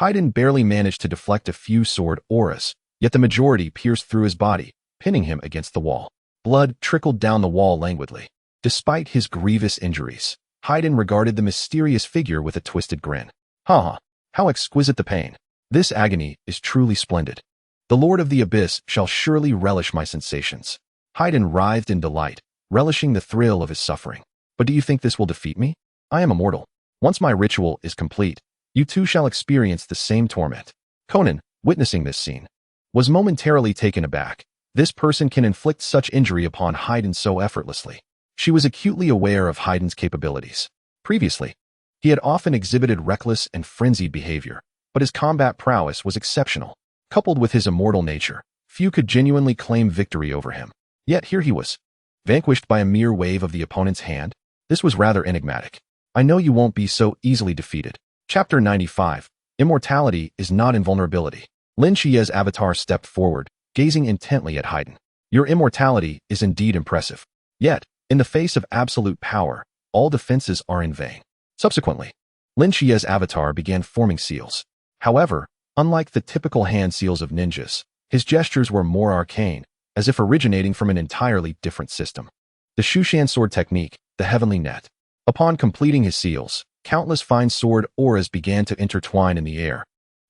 Haiden barely managed to deflect a few sword auras, yet the majority pierced through his body, pinning him against the wall. Blood trickled down the wall languidly. Despite his grievous injuries, Haiden regarded the mysterious figure with a twisted grin. Ha! How exquisite the pain! This agony is truly splendid. The Lord of the Abyss shall surely relish my sensations. Haiden writhed in delight, relishing the thrill of his suffering. But do you think this will defeat me? I am immortal. Once my ritual is complete, you too shall experience the same torment. Conan, witnessing this scene, was momentarily taken aback. This person can inflict such injury upon Haydn so effortlessly. She was acutely aware of Haydn's capabilities. Previously, he had often exhibited reckless and frenzied behavior, but his combat prowess was exceptional. Coupled with his immortal nature, few could genuinely claim victory over him. Yet here he was, vanquished by a mere wave of the opponent's hand. This was rather enigmatic. I know you won't be so easily defeated. Chapter 95. Immortality is not invulnerability. Lin Shichiya's avatar stepped forward, gazing intently at Haydn. Your immortality is indeed impressive. Yet, in the face of absolute power, all defenses are in vain. Subsequently, Lin Shichiya's avatar began forming seals. However, unlike the typical hand seals of ninjas, his gestures were more arcane, as if originating from an entirely different system. The Shushan sword technique, the heavenly net. Upon completing his seals, countless fine sword auras began to intertwine in the air,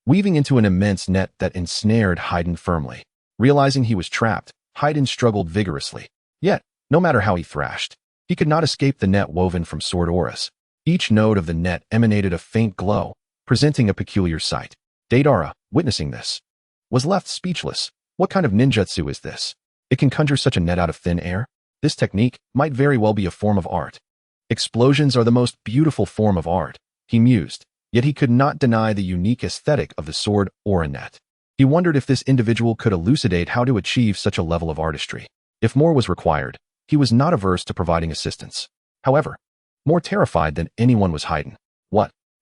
weaving into an immense net that ensnared Haydn firmly. Realizing he was trapped, Haydn struggled vigorously. Yet, no matter how he thrashed, he could not escape the net woven from sword auras. Each node of the net emanated a faint glow, presenting a peculiar sight. Deidara, witnessing this, was left speechless. What kind of ninjutsu is this? It can conjure such a net out of thin air? This technique might very well be a form of art. Explosions are the most beautiful form of art, he mused, yet he could not deny the unique aesthetic of the sword aura net. He wondered if this individual could elucidate how to achieve such a level of artistry. If more was required, he was not averse to providing assistance. However, more terrified than anyone was Haydn.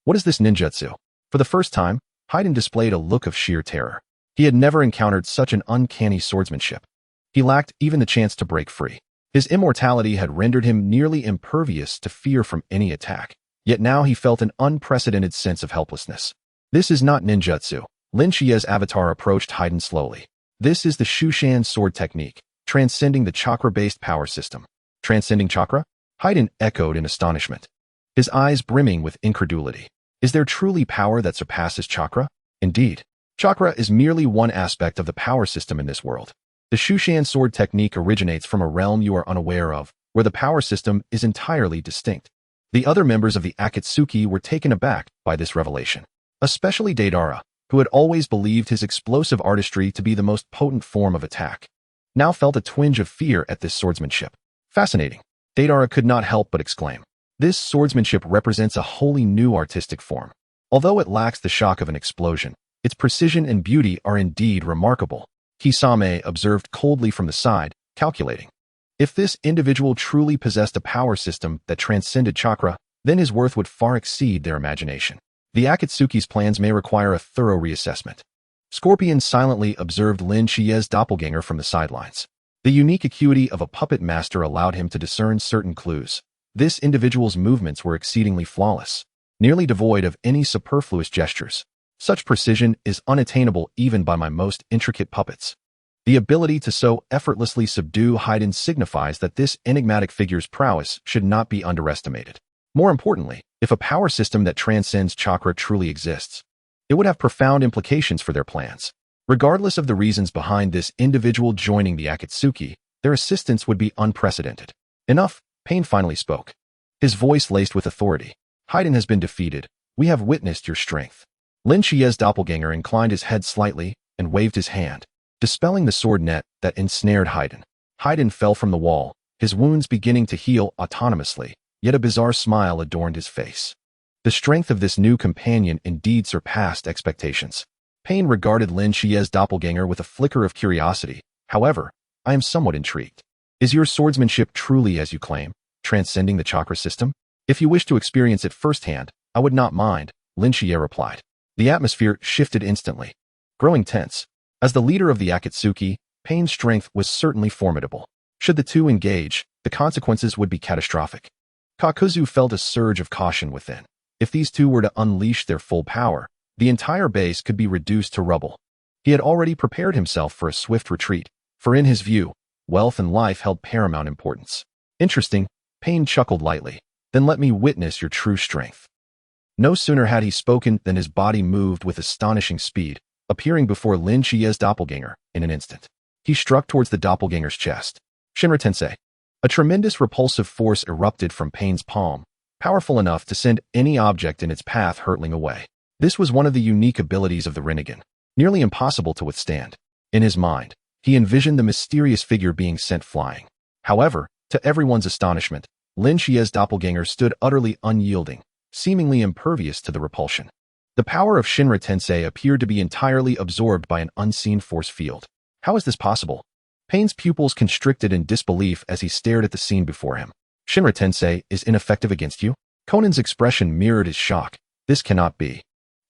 What is this ninjutsu? For the first time, Haydn displayed a look of sheer terror. He had never encountered such an uncanny swordsmanship. He lacked even the chance to break free. His immortality had rendered him nearly impervious to fear from any attack. Yet now he felt an unprecedented sense of helplessness. This is not ninjutsu. Lin Shichiya's avatar approached Haydn slowly. This is the Shushan sword technique, transcending the chakra-based power system. Transcending chakra? Haydn echoed in astonishment, his eyes brimming with incredulity. Is there truly power that surpasses chakra? Indeed, chakra is merely one aspect of the power system in this world. The Shushan sword technique originates from a realm you are unaware of, where the power system is entirely distinct. The other members of the Atsutsuki were taken aback by this revelation, especially Deidara, who had always believed his explosive artistry to be the most potent form of attack, now felt a twinge of fear at this swordsmanship. Fascinating. Deidara could not help but exclaim. This swordsmanship represents a wholly new artistic form. Although it lacks the shock of an explosion, its precision and beauty are indeed remarkable. Kisame observed coldly from the side, calculating. If this individual truly possessed a power system that transcended chakra, then his worth would far exceed their imagination. The Akatsuki's plans may require a thorough reassessment. Scorpion silently observed Lin Shichiya's doppelganger from the sidelines. The unique acuity of a puppet master allowed him to discern certain clues. This individual's movements were exceedingly flawless, nearly devoid of any superfluous gestures. Such precision is unattainable even by my most intricate puppets. The ability to so effortlessly subdue Haydn signifies that this enigmatic figure's prowess should not be underestimated. More importantly, if a power system that transcends chakra truly exists, it would have profound implications for their plans. Regardless of the reasons behind this individual joining the Akatsuki, their assistance would be unprecedented. Enough, Pain finally spoke, his voice laced with authority. Haydn has been defeated. We have witnessed your strength. Lin Shichiya's doppelganger inclined his head slightly and waved his hand, dispelling the sword net that ensnared Haydn. Haydn fell from the wall, his wounds beginning to heal autonomously, yet a bizarre smile adorned his face. The strength of this new companion indeed surpassed expectations. Pain regarded Lin Shichiya's doppelganger with a flicker of curiosity. However, I am somewhat intrigued. Is your swordsmanship truly as you claim, transcending the chakra system? If you wish to experience it firsthand, I would not mind, Lin Shichiya replied. The atmosphere shifted instantly, growing tense. As the leader of the Akatsuki, Pain's strength was certainly formidable. Should the two engage, the consequences would be catastrophic. Kakuzu felt a surge of caution within. If these two were to unleash their full power, the entire base could be reduced to rubble. He had already prepared himself for a swift retreat, for in his view, wealth and life held paramount importance. Interesting, Pain chuckled lightly. Then let me witness your true strength. No sooner had he spoken than his body moved with astonishing speed, appearing before Lin Shichiya's doppelganger in an instant. He struck towards the doppelganger's chest. Shinra Tensei. A tremendous repulsive force erupted from Pain's palm, powerful enough to send any object in its path hurtling away. This was one of the unique abilities of the Rinnegan, nearly impossible to withstand. In his mind, he envisioned the mysterious figure being sent flying. However, to everyone's astonishment, Lin Xie's doppelganger stood utterly unyielding, seemingly impervious to the repulsion. The power of Shinra Tensei appeared to be entirely absorbed by an unseen force field. How is this possible? Pain's pupils constricted in disbelief as he stared at the scene before him. Shinra Tensei is ineffective against you? Conan's expression mirrored his shock. This cannot be.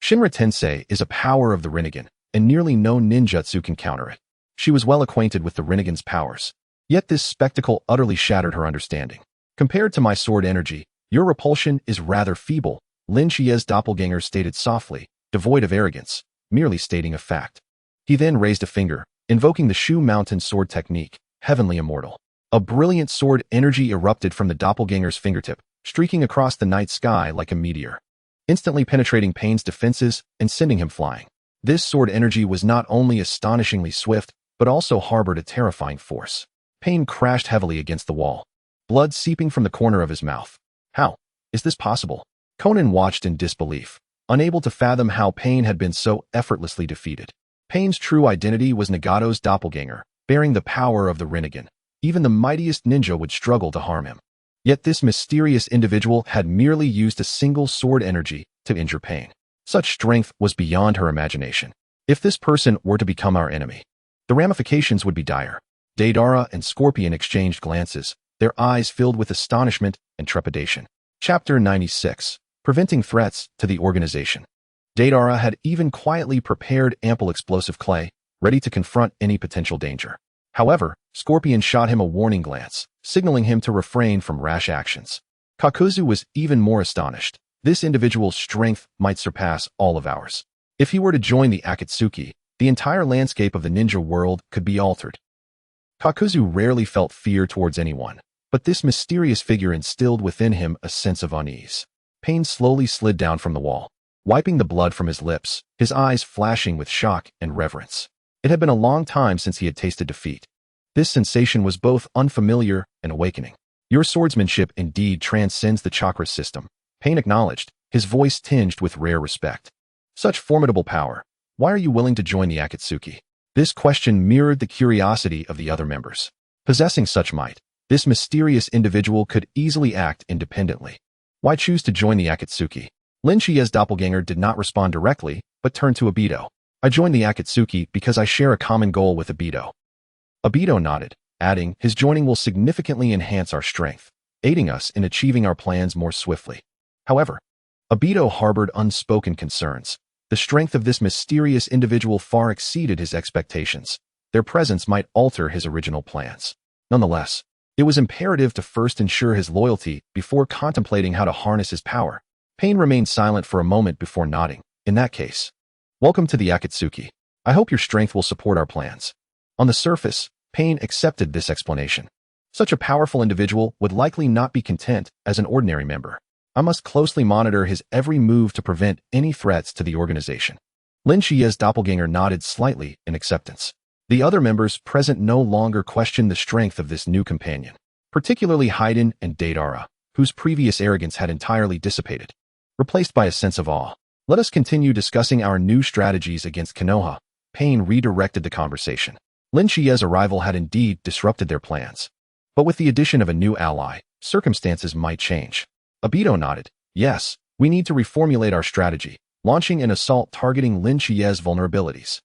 Shinra Tensei is a power of the Rinnegan, and nearly no ninjutsu can counter it. She was well acquainted with the Rinnegan's powers. Yet this spectacle utterly shattered her understanding. Compared to my sword energy, your repulsion is rather feeble, Lin Xie's doppelganger stated softly, devoid of arrogance, merely stating a fact. He then raised a finger, invoking the Shu Mountain sword technique, heavenly immortal. A brilliant sword energy erupted from the doppelganger's fingertip, streaking across the night sky like a meteor, instantly penetrating Pain's defenses and sending him flying. This sword energy was not only astonishingly swift, but also harbored a terrifying force. Pain crashed heavily against the wall, blood seeping from the corner of his mouth. How is this possible? Conan watched in disbelief, unable to fathom how Pain had been so effortlessly defeated. Pain's true identity was Nagato's doppelganger, bearing the power of the Rinnegan. Even the mightiest ninja would struggle to harm him. Yet this mysterious individual had merely used a single sword energy to injure Pain. Such strength was beyond her imagination. If this person were to become our enemy, the ramifications would be dire. Deidara and Scorpion exchanged glances, their eyes filled with astonishment and trepidation. Chapter 96. Preventing Threats to the Organization. Deidara had even quietly prepared ample explosive clay, ready to confront any potential danger. However, Scorpion shot him a warning glance, signaling him to refrain from rash actions. Kakuzu was even more astonished. This individual's strength might surpass all of ours. If he were to join the Atsutsuki, the entire landscape of the ninja world could be altered. Kakuzu rarely felt fear towards anyone, but this mysterious figure instilled within him a sense of unease. Pain slowly slid down from the wall, wiping the blood from his lips, his eyes flashing with shock and reverence. It had been a long time since he had tasted defeat. This sensation was both unfamiliar and awakening. Your swordsmanship indeed transcends the chakra system, Pain acknowledged, his voice tinged with rare respect. Such formidable power. Why are you willing to join the Atsutsuki? This question mirrored the curiosity of the other members. Possessing such might, this mysterious individual could easily act independently. Why choose to join the Atsutsuki? Lin Xie's doppelganger did not respond directly, but turned to Obito. I joined the Atsutsuki because I share a common goal with Obito. Obito nodded, adding, his joining will significantly enhance our strength, aiding us in achieving our plans more swiftly. However, Obito harbored unspoken concerns. The strength of this mysterious individual far exceeded his expectations. Their presence might alter his original plans. Nonetheless, it was imperative to first ensure his loyalty before contemplating how to harness his power. Pain remained silent for a moment before nodding. In that case, welcome to the Atsutsuki. I hope your strength will support our plans. On the surface, Pain accepted this explanation. Such a powerful individual would likely not be content as an ordinary member. I must closely monitor his every move to prevent any threats to the organization. Lin Xie's doppelganger nodded slightly in acceptance. The other members present no longer questioned the strength of this new companion, particularly Haiden and Deidara, whose previous arrogance had entirely dissipated, replaced by a sense of awe. Let us continue discussing our new strategies against Konoha. Pain redirected the conversation. Lin Xie's arrival had indeed disrupted their plans. But with the addition of a new ally, circumstances might change. Obito nodded. Yes, we need to reformulate our strategy, launching an assault targeting Lin Xie's vulnerabilities.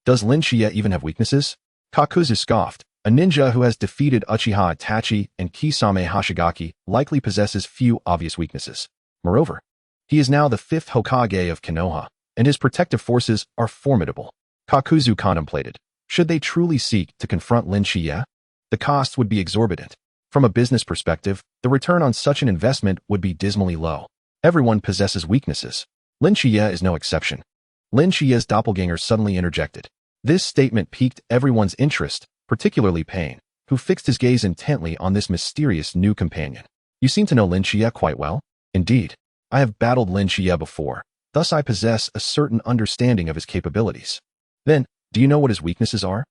Does Lin Xie even have weaknesses? Kakuzu scoffed. A ninja who has defeated Uchiha Itachi and Kisame Hoshigaki likely possesses few obvious weaknesses. Moreover, he is now the 5th Hokage of Konoha, and his protective forces are formidable. Kakuzu contemplated. Should they truly seek to confront Lin Xie? The cost would be exorbitant. From a business perspective, the return on such an investment would be dismally low. Everyone possesses weaknesses. Lin Xie is no exception. Lin Xie's doppelganger suddenly interjected. This statement piqued everyone's interest, particularly Pain, who fixed his gaze intently on this mysterious new companion. You seem to know Lin Xie quite well. Indeed, I have battled Lin Xie before, thus I possess a certain understanding of his capabilities. Then, do you know what his weaknesses are?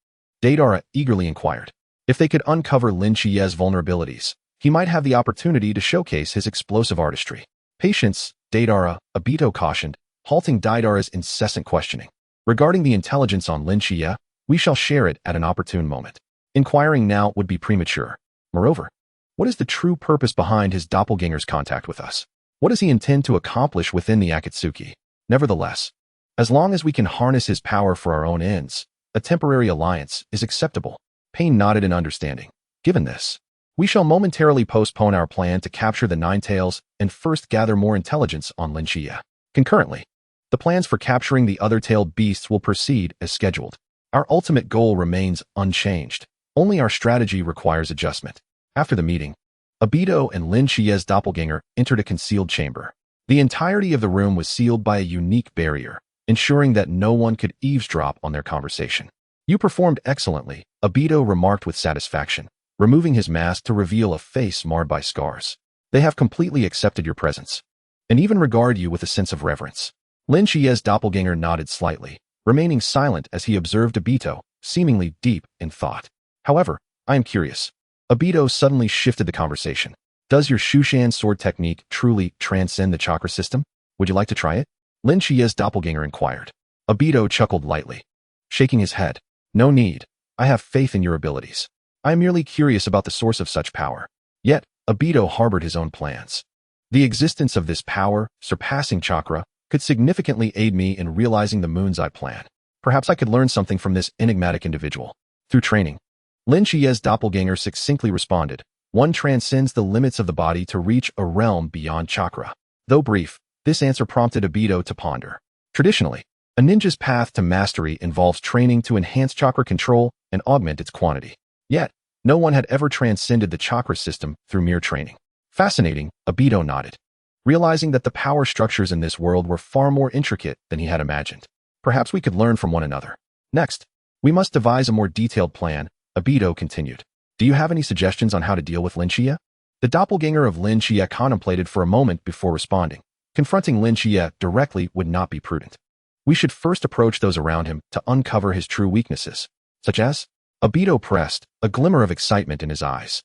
Deidara eagerly inquired. If they could uncover Lin Chiye's vulnerabilities, he might have the opportunity to showcase his explosive artistry. Patience, Deidara, Obito cautioned, halting Deidara's incessant questioning. Regarding the intelligence on Lin Chiye, we shall share it at an opportune moment. Inquiring now would be premature. Moreover, what is the true purpose behind his doppelganger's contact with us? What does he intend to accomplish within the Atsutsuki? Nevertheless, as long as we can harness his power for our own ends, a temporary alliance is acceptable. Pain nodded in understanding. Given this, we shall momentarily postpone our plan to capture the Nine Tails and first gather more intelligence on Lin Chiye. Concurrently, the plans for capturing the other tailed beasts will proceed as scheduled. Our ultimate goal remains unchanged. Only our strategy requires adjustment. After the meeting, Obito and Lin Chiye's doppelganger entered a concealed chamber. The entirety of the room was sealed by a unique barrier, ensuring that no one could eavesdrop on their conversation. You performed excellently, Obito remarked with satisfaction, removing his mask to reveal a face marred by scars. They have completely accepted your presence, and even regard you with a sense of reverence. Lin Chiye's doppelganger nodded slightly, remaining silent as he observed Obito, seemingly deep in thought. However, I am curious. Obito suddenly shifted the conversation. Does your Shushan sword technique truly transcend the chakra system? Would you like to try it? Lin Chiye's doppelganger inquired. Obito chuckled lightly, shaking his head. No need. I have faith in your abilities. I am merely curious about the source of such power. Yet, Obito harbored his own plans. The existence of this power, surpassing chakra, could significantly aid me in realizing the moons I plan. Perhaps I could learn something from this enigmatic individual. Through training, Lin Chiye's doppelganger succinctly responded, one transcends the limits of the body to reach a realm beyond chakra. Though brief, this answer prompted Obito to ponder. Traditionally, a ninja's path to mastery involves training to enhance chakra control and augment its quantity. Yet, no one had ever transcended the chakra system through mere training. Fascinating, Obito nodded, realizing that the power structures in this world were far more intricate than he had imagined. Perhaps we could learn from one another. Next, we must devise a more detailed plan, Obito continued. Do you have any suggestions on how to deal with Lin Chiye? The doppelganger of Lin Chiye contemplated for a moment before responding. Confronting Lin Chiye directly would not be prudent. We should first approach those around him to uncover his true weaknesses, such as? Obito pressed, a glimmer of excitement in his eyes.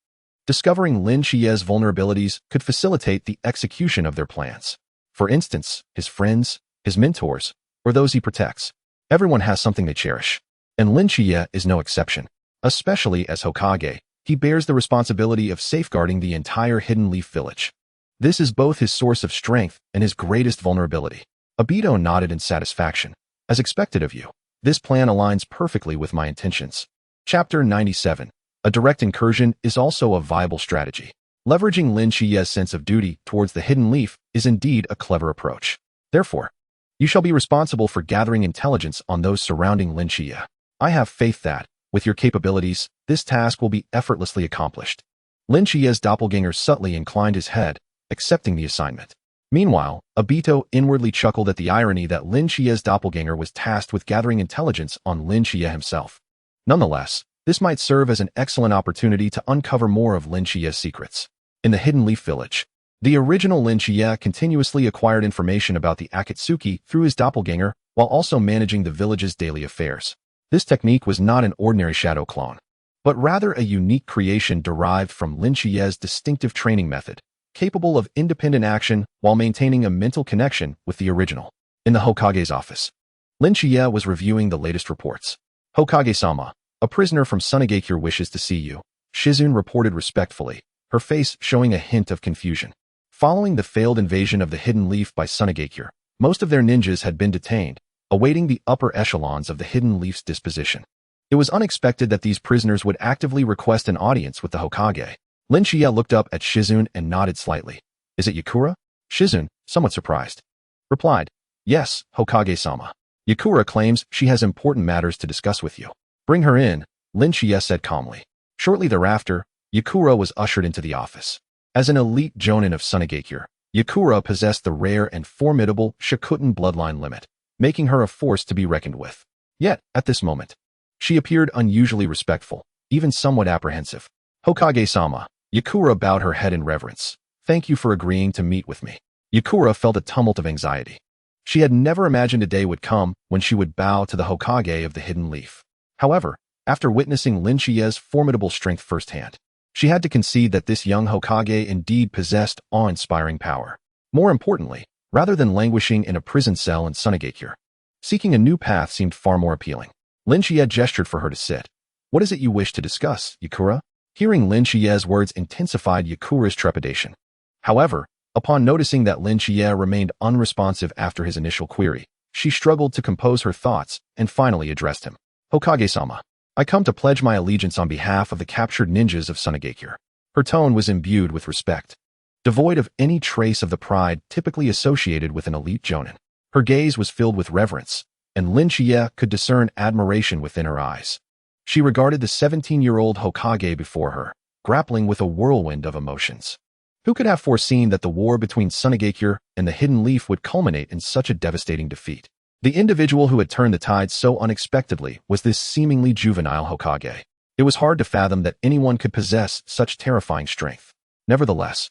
Discovering Lin Chiye's vulnerabilities could facilitate the execution of their plans. For instance, his friends, his mentors, or those he protects. Everyone has something they cherish, and Lin Chiye is no exception. Especially as Hokage, he bears the responsibility of safeguarding the entire Hidden Leaf village. This is both his source of strength and his greatest vulnerability. Obito nodded in satisfaction. As expected of you, this plan aligns perfectly with my intentions. Chapter 97. A direct incursion is also a viable strategy. Leveraging Lin Chiye's sense of duty towards the Hidden Leaf is indeed a clever approach. Therefore, you shall be responsible for gathering intelligence on those surrounding Lin Chiye. I have faith that, with your capabilities, this task will be effortlessly accomplished. Lin Chiye's doppelganger subtly inclined his head, accepting the assignment. Meanwhile, Obito inwardly chuckled at the irony that Lin Chiye's doppelganger was tasked with gathering intelligence on Lin Chiye himself. Nonetheless, this might serve as an excellent opportunity to uncover more of Lin Chiye's secrets. In the Hidden Leaf Village, the original Lin Chiye continuously acquired information about the Atsutsuki through his doppelganger while also managing the village's daily affairs. This technique was not an ordinary shadow clone, but rather a unique creation derived from Lin Chiye's distinctive training method, capable of independent action while maintaining a mental connection with the original. In the Hokage's office, Lin Chiye was reviewing the latest reports. Hokage-sama, a prisoner from Sunade wishes to see you, Shizune reported respectfully, her face showing a hint of confusion. Following the failed invasion of the Hidden Leaf by Sunade, most of their ninjas had been detained, awaiting the upper echelons of the Hidden Leaf's disposition. It was unexpected that these prisoners would actively request an audience with the Hokage. Lin Chiye looked up at Shizune and nodded slightly. Is it Yakura? Shizune, somewhat surprised, replied, Yes, Hokage-sama. Yakura claims she has important matters to discuss with you. Bring her in, Lin Chiye said calmly. Shortly thereafter, Yakura was ushered into the office. As an elite jonin of Sunade, Yakura possessed the rare and formidable Shikutten bloodline limit, making her a force to be reckoned with. Yet, at this moment, she appeared unusually respectful, even somewhat apprehensive. Hokage-sama, Yakura bowed her head in reverence. Thank you for agreeing to meet with me. Yakura felt a tumult of anxiety. She had never imagined a day would come when she would bow to the Hokage of the Hidden Leaf. However, After witnessing Lin Shichiya's formidable strength firsthand, she had to concede that this young Hokage indeed possessed awe-inspiring power. More importantly, rather than languishing in a prison cell in Sunade, seeking a new path seemed far more appealing. Lin Shichiya gestured for her to sit. "What is it you wish to discuss, Yakura?" Hearing Lin Shichiya's words intensified Yakura's trepidation. However, upon noticing that Lin Shichiya remained unresponsive after his initial query, she struggled to compose her thoughts and finally addressed him. "Hokage-sama, I come to pledge my allegiance on behalf of the captured ninjas of Sunade." Her tone was imbued with respect, devoid of any trace of the pride typically associated with an elite jonin. Her gaze was filled with reverence, and Lin Shichiya could discern admiration within her eyes. She regarded the 17-year-old Hokage before her, grappling with a whirlwind of emotions. Who could have foreseen that the war between Sunade and the Hidden Leaf would culminate in such a devastating defeat? The individual who had turned the tide so unexpectedly was this seemingly juvenile Hokage. It was hard to fathom that anyone could possess such terrifying strength. Nevertheless,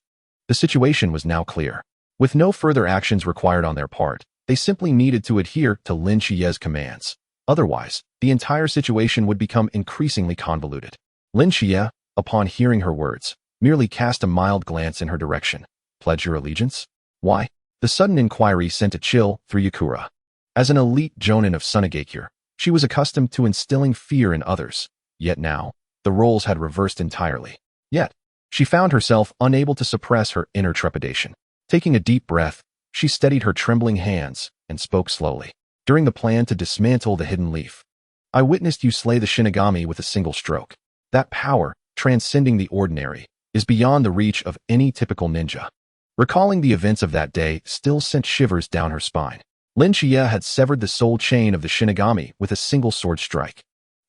the situation was now clear. With no further actions required on their part, they simply needed to adhere to Lin Shichiya's commands. Otherwise, the entire situation would become increasingly convoluted. Lin Shichiya, upon hearing her words, merely cast a mild glance in her direction. "Pledge your allegiance? Why?" The sudden inquiry sent a chill through Yakura. As an elite jonin of Sunade, she was accustomed to instilling fear in others, yet now, the roles had reversed entirely. Yet, she found herself unable to suppress her inner trepidation. Taking a deep breath, she steadied her trembling hands and spoke slowly. "During the plan to dismantle the Hidden Leaf, I witnessed you slay the Shinagami with a single stroke. That power, transcending the ordinary, is beyond the reach of any typical ninja." Recalling the events of that day still sent shivers down her spine. Lin Shichiya had severed the soul chain of the Shinagami with a single sword strike.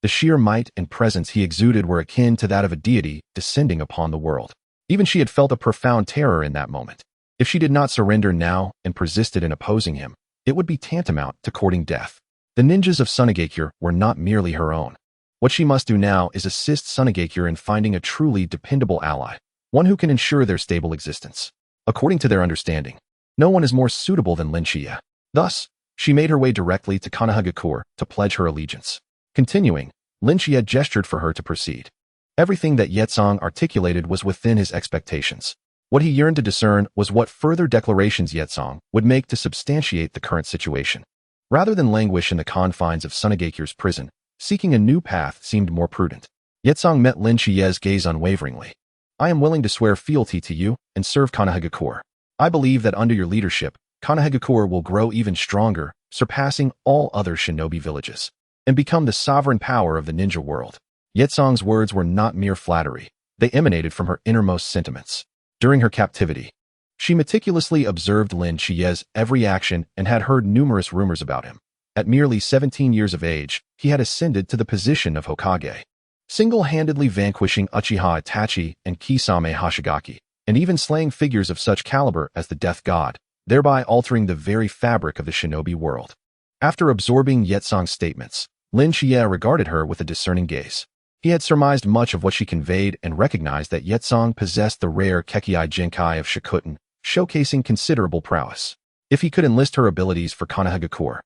The sheer might and presence he exuded were akin to that of a deity descending upon the world. Even she had felt a profound terror in that moment. If she did not surrender now and persisted in opposing him, it would be tantamount to courting death. The ninjas of Sunade were not merely her own. What she must do now is assist Sunade in finding a truly dependable ally, one who can ensure their stable existence. According to their understanding, no one is more suitable than Lin Shichiya. Thus, she made her way directly to Konoha to pledge her allegiance. Continuing, Lin Shichiya gestured for her to proceed. Everything that Yetsong articulated was within his expectations. What he yearned to discern was what further declarations Yetsong would make to substantiate the current situation. Rather than languish in the confines of Sunade's prison, seeking a new path seemed more prudent. Yetsong met Lin Shichiya's gaze unwaveringly. "I am willing to swear fealty to you and serve Konoha. I believe that under your leadership, Konoha will grow even stronger, surpassing all other shinobi villages, and become the sovereign power of the ninja world." Yetsong's words were not mere flattery. They emanated from her innermost sentiments. During her captivity, she meticulously observed Lin Shichiya's every action and had heard numerous rumors about him. At merely 17 years of age, he had ascended to the position of Hokage, single-handedly vanquishing Uchiha Itachi and Kisame Hoshigaki, and even slaying figures of such caliber as the Death God, thereby altering the very fabric of the shinobi world. After absorbing Yetsong's statements, Lin Shichiya regarded her with a discerning gaze. He had surmised much of what she conveyed and recognized that Yetsong possessed the rare Kekkai Genkai of Shikuten, showcasing considerable prowess. If he could enlist her abilities for Konoha,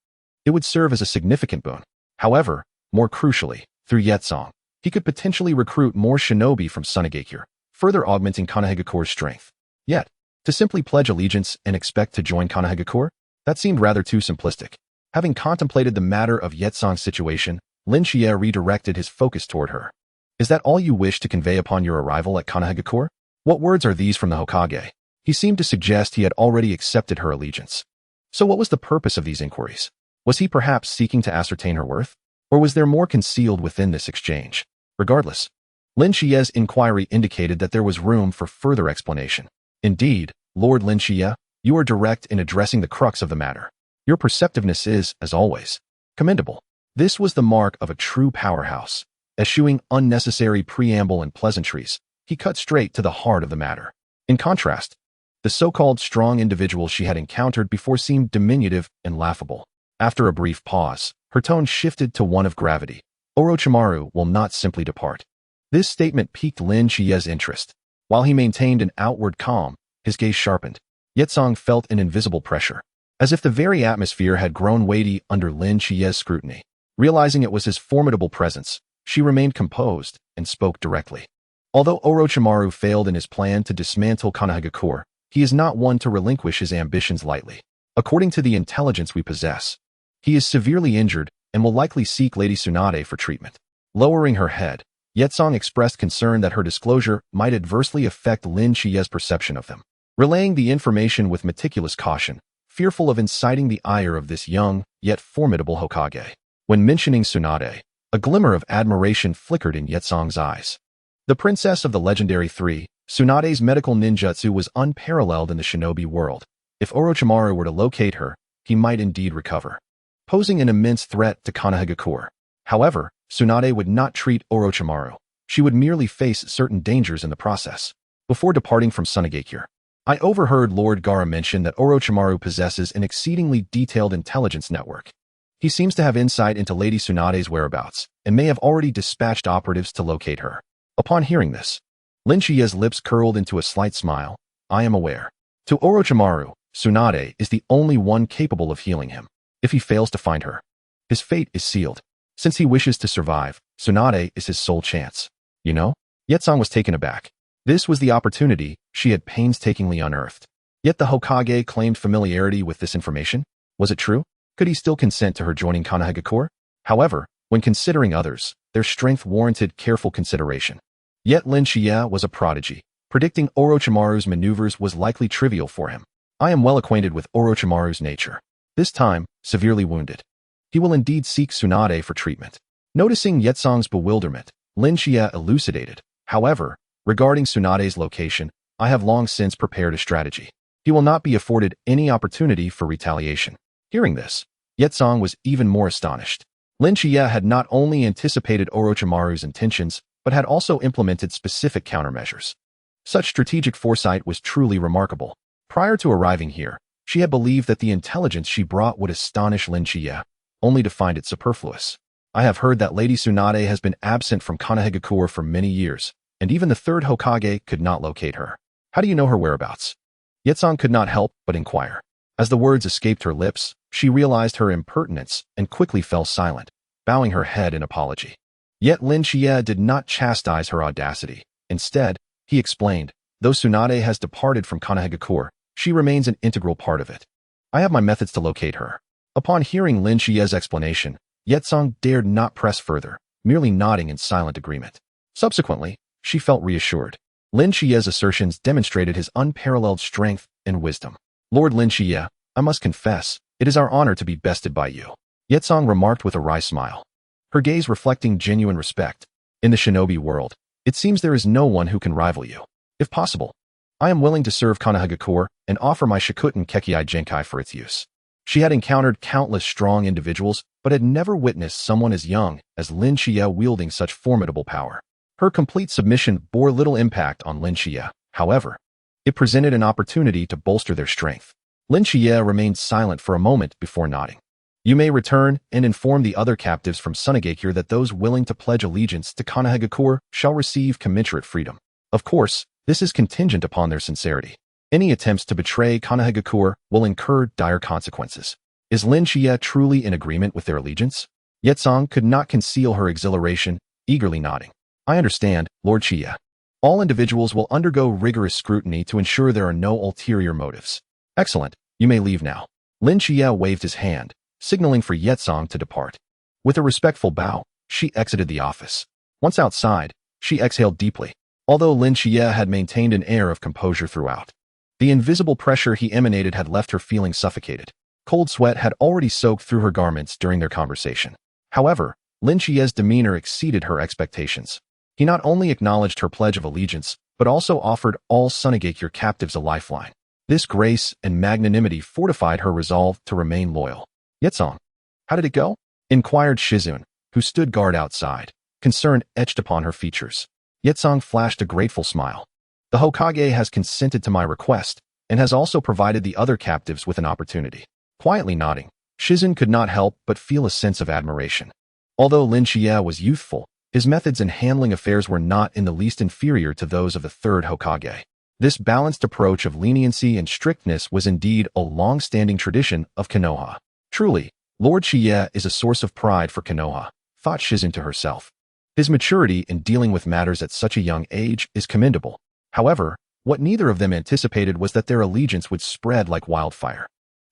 it would serve as a significant boon. However, more crucially, through Yetsong, he could potentially recruit more shinobi from Sunade, further augmenting Konoha's strength. Yet, to simply pledge allegiance and expect to join Konoha, that seemed rather too simplistic. Having contemplated the matter of Yetsong's situation, Lin Shichiya redirected his focus toward her. "Is that all you wish to convey upon your arrival at Konoha? What words are these from the Hokage?" He seemed to suggest he had already accepted her allegiance. So what was the purpose of these inquiries? Was he perhaps seeking to ascertain her worth? Or was there more concealed within this exchange? Regardless, Lin Shichiya's inquiry indicated that there was room for further explanation. "Indeed, Lord Lin Shichiya, you are direct in addressing the crux of the matter. Your perceptiveness is, as always, commendable." This was the mark of a true powerhouse. Eschewing unnecessary preamble and pleasantries, he cut straight to the heart of the matter. In contrast, the so-called strong individual she had encountered before seemed diminutive and laughable. After a brief pause, her tone shifted to one of gravity. "Orochimaru will not simply depart." This statement piqued Lin Shichiya's interest. While he maintained an outward calm, his gaze sharpened. Yetsong felt an invisible pressure, as if the very atmosphere had grown weighty under Lin Shichiya's scrutiny. Realizing it was his formidable presence, she remained composed and spoke directly. Although Orochimaru failed in his plan to dismantle Konohagakure, he is not one to relinquish his ambitions lightly. According to the intelligence we possess, he is severely injured and will likely seek Lady Tsunade for treatment. Lowering her head, Yetsong expressed concern that her disclosure might adversely affect Lin Chiye's perception of them. Relaying the information with meticulous caution, fearful of inciting the ire of this young, yet formidable Hokage. When mentioning Tsunade, a glimmer of admiration flickered in Yetsong's eyes. The princess of the legendary three, Tsunade's medical ninjutsu was unparalleled in the shinobi world. If Orochimaru were to locate her, he might indeed recover, posing an immense threat to Konohagakure. However, Tsunade would not treat Orochimaru. She would merely face certain dangers in the process. Before departing from Sunagakure, I overheard Lord Gaara mention that Orochimaru possesses an exceedingly detailed intelligence network. He seems to have insight into Lady Tsunade's whereabouts and may have already dispatched operatives to locate her. Upon hearing this, Lin Chiye's lips curled into a slight smile. I am aware. To Orochimaru, Tsunade is the only one capable of healing him. If he fails to find her, his fate is sealed. Since he wishes to survive, Tsunade is his sole chance. You know? Yetsong was taken aback. This was the opportunity she had painstakingly unearthed. Yet the Hokage claimed familiarity with this information. Was it true? Could he still consent to her joining Konohagakure? However, when considering others, their strength warranted careful consideration. Yet Lin Chiye was a prodigy. Predicting Orochimaru's maneuvers was likely trivial for him. I am well acquainted with Orochimaru's nature. This time, severely wounded, he will indeed seek Tsunade for treatment. Noticing Yetsong's bewilderment, Lin Chiye elucidated. However, regarding Tsunade's location, I have long since prepared a strategy. He will not be afforded any opportunity for retaliation. Hearing this, Yetsong was even more astonished. Lin Chiye had not only anticipated Orochimaru's intentions, but had also implemented specific countermeasures. Such strategic foresight was truly remarkable. Prior to arriving here, she had believed that the intelligence she brought would astonish Lin Chiye, only to find it superfluous. I have heard that Lady Tsunade has been absent from Konohagakure for many years, and even the third Hokage could not locate her. How do you know her whereabouts? Yetsong could not help but inquire. As the words escaped her lips, she realized her impertinence and quickly fell silent, bowing her head in apology. Yet Lin Chiye did not chastise her audacity. Instead, he explained, though Tsunade has departed from Konohagakure, she remains an integral part of it. I have my methods to locate her. Upon hearing Lin Chiye's explanation, Yetsong dared not press further, merely nodding in silent agreement. Subsequently, she felt reassured. Lin Chiye's assertions demonstrated his unparalleled strength and wisdom. Lord Lin Chiye, I must confess, it is our honor to be bested by you, Yetsong remarked with a wry smile, her gaze reflecting genuine respect. In the shinobi world, it seems there is no one who can rival you. If possible, I am willing to serve Konohagakure and offer my Shikuten Kekkei Genkai for its use. She had encountered countless strong individuals, but had never witnessed someone as young as Lin Chiye wielding such formidable power. Her complete submission bore little impact on Lin Chiye. However, it presented an opportunity to bolster their strength. Lin Chiye remained silent for a moment before nodding. You may return and inform the other captives from Sunagakure that those willing to pledge allegiance to Konohagakure shall receive commensurate freedom. Of course, this is contingent upon their sincerity. Any attempts to betray Konohagakure will incur dire consequences. Is Lin Chiye truly in agreement with their allegiance? Yetsong could not conceal her exhilaration, eagerly nodding. I understand, Lord Chiye. All individuals will undergo rigorous scrutiny to ensure there are no ulterior motives. Excellent, you may leave now. Lin Chiye waved his hand, signaling for Yetsong to depart. With a respectful bow, she exited the office. Once outside, she exhaled deeply. Although Lin Chiye had maintained an air of composure throughout, the invisible pressure he emanated had left her feeling suffocated. Cold sweat had already soaked through her garments during their conversation. However, Lin Chiye's demeanor exceeded her expectations. He not only acknowledged her pledge of allegiance, but also offered all Sunagakure captives a lifeline. This grace and magnanimity fortified her resolve to remain loyal. Yetsong, how did it go? Inquired Shizune, who stood guard outside, concern etched upon her features. Yetsong flashed a grateful smile. The Hokage has consented to my request, and has also provided the other captives with an opportunity. Quietly nodding, Shizune could not help but feel a sense of admiration. Although Lin Chiye was youthful, his methods in handling affairs were not in the least inferior to those of the third Hokage. This balanced approach of leniency and strictness was indeed a long-standing tradition of Konoha. Truly, Lord Chiye is a source of pride for Konoha, thought Shizune to herself. His maturity in dealing with matters at such a young age is commendable. However, what neither of them anticipated was that their allegiance would spread like wildfire.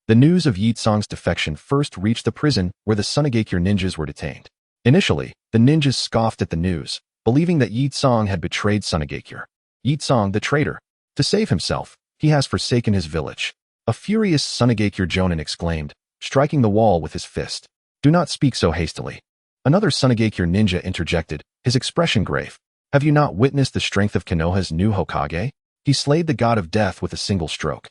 The news of Yi Tsang's defection first reached the prison where the Sunagakure ninjas were detained. Initially, the ninjas scoffed at the news, believing that Yi Tsang had betrayed Sunagakure. Yi Tsang, the traitor. To save himself, he has forsaken his village. A furious Sunagakure jonin exclaimed, striking the wall with his fist. Do not speak so hastily. Another Sunagakure ninja interjected, his expression grave. Have you not witnessed the strength of Konoha's new Hokage? He slayed the god of death with a single stroke.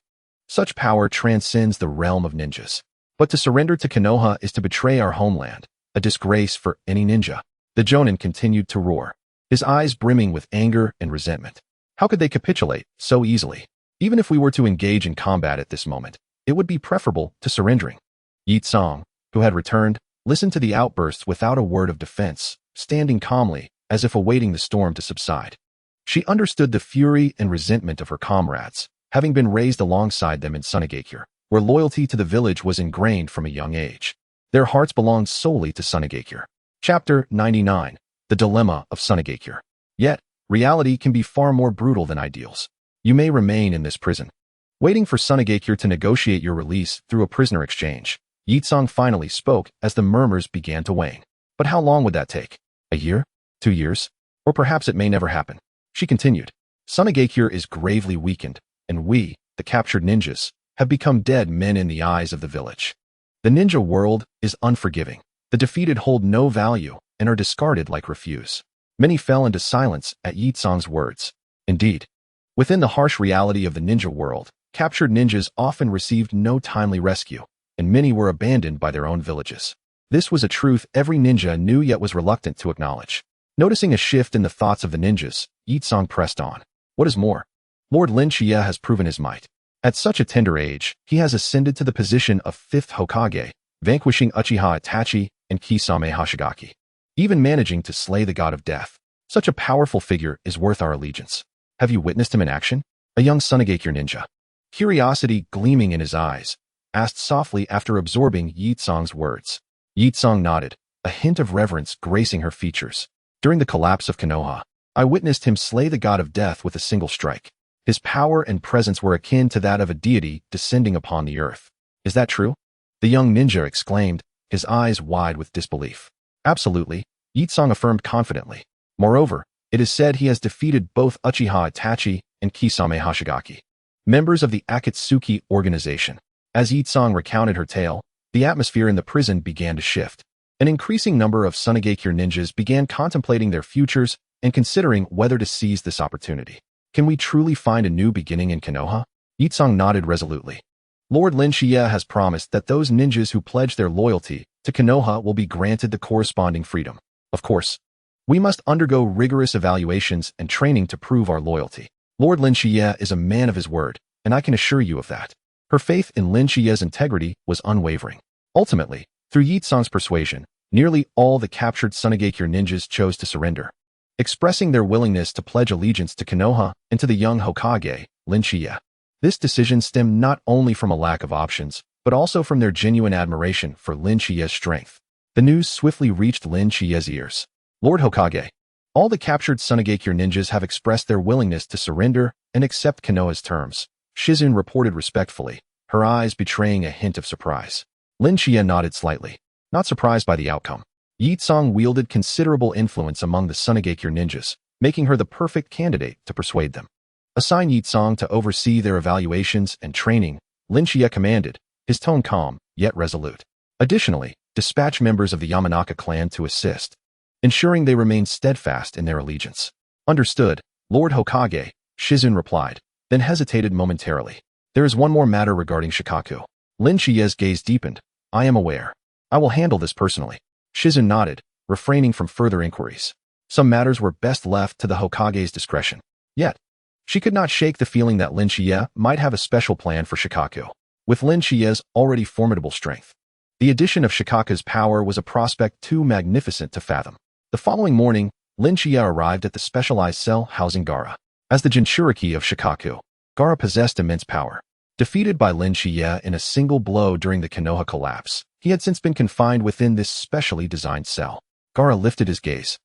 Such power transcends the realm of ninjas. But to surrender to Konoha is to betray our homeland, a disgrace for any ninja. The jonin continued to roar, his eyes brimming with anger and resentment. How could they capitulate so easily? Even if we were to engage in combat at this moment, it would be preferable to surrendering. Yi Tsang, who had returned, listened to the outbursts without a word of defense, standing calmly, as if awaiting the storm to subside. She understood the fury and resentment of her comrades, having been raised alongside them in Sunagakure, where loyalty to the village was ingrained from a young age. Their hearts belonged solely to Sunagakure. Chapter 99. The Dilemma of Sunagakure. Yet, reality can be far more brutal than ideals. You may remain in this prison, waiting for Sunagakure to negotiate your release through a prisoner exchange. Yi Tsang finally spoke as the murmurs began to wane. But how long would that take? A year? 2 years? Or perhaps it may never happen. She continued. Sunagakure is gravely weakened, and we, the captured ninjas, have become dead men in the eyes of the village. The ninja world is unforgiving. The defeated hold no value and are discarded like refuse. Many fell into silence at Yi Tsang's words. Indeed, within the harsh reality of the ninja world, captured ninjas often received no timely rescue, and many were abandoned by their own villages. This was a truth every ninja knew yet was reluctant to acknowledge. Noticing a shift in the thoughts of the ninjas, Yi Tsang pressed on. What is more, Lord Shichiya has proven his might. At such a tender age, he has ascended to the position of 5th Hokage, vanquishing Uchiha Itachi and Kisame Hoshigaki, even managing to slay the god of death. Such a powerful figure is worth our allegiance. Have you witnessed him in action? A young Sunagakure ninja, curiosity gleaming in his eyes, asked softly after absorbing Yi Tsang's words. Yi Tsang nodded, a hint of reverence gracing her features. During the collapse of Konoha, I witnessed him slay the god of death with a single strike. His power and presence were akin to that of a deity descending upon the earth. Is that true? The young ninja exclaimed, his eyes wide with disbelief. Absolutely, Yi Tsang affirmed confidently. Moreover, it is said he has defeated both Uchiha Itachi and Kisame Hoshigaki, members of the Atsutsuki organization. As Yi Tsang recounted her tale, the atmosphere in the prison began to shift. An increasing number of Sunagakure ninjas began contemplating their futures and considering whether to seize this opportunity. Can we truly find a new beginning in Konoha? Yi Tsang nodded resolutely. Lord Shichiya has promised that those ninjas who pledge their loyalty to Konoha will be granted the corresponding freedom. Of course, we must undergo rigorous evaluations and training to prove our loyalty. Lord Shichiya is a man of his word, and I can assure you of that. Her faith in Shichiya's integrity was unwavering. Ultimately, through Yi Tsang's persuasion, nearly all the captured Sunagakure ninjas chose to surrender, expressing their willingness to pledge allegiance to Konoha and to the young Hokage, Shichiya. This decision stemmed not only from a lack of options, but also from their genuine admiration for Shichiya's strength. The news swiftly reached Shichiya's ears. Lord Hokage, all the captured Sunagakure ninjas have expressed their willingness to surrender and accept Konoha's terms. Shizun reported respectfully, her eyes betraying a hint of surprise. Shichiya nodded slightly, not surprised by the outcome. Yi Tsang wielded considerable influence among the Sunagakure ninjas, making her the perfect candidate to persuade them. Assign Yi Tsang to oversee their evaluations and training, Shichiya commanded, his tone calm, yet resolute. Additionally, dispatch members of the Yamanaka clan to assist, ensuring they remain steadfast in their allegiance. Understood, Lord Hokage, Shizun replied, then hesitated momentarily. There is one more matter regarding Shikaku. Shichiya's gaze deepened. I am aware. I will handle this personally. Shizun nodded, refraining from further inquiries. Some matters were best left to the Hokage's discretion. Yet, she could not shake the feeling that Shichiya might have a special plan for Shikaku. With Shichiya's already formidable strength, the addition of Shikaku's power was a prospect too magnificent to fathom. The following morning, Shichiya arrived at the specialized cell housing Gaara. As the Jinchuriki of Shikaku, Gaara possessed immense power. Defeated by Shichiya in a single blow during the Konoha collapse, he had since been confined within this specially designed cell. Gaara lifted his gaze.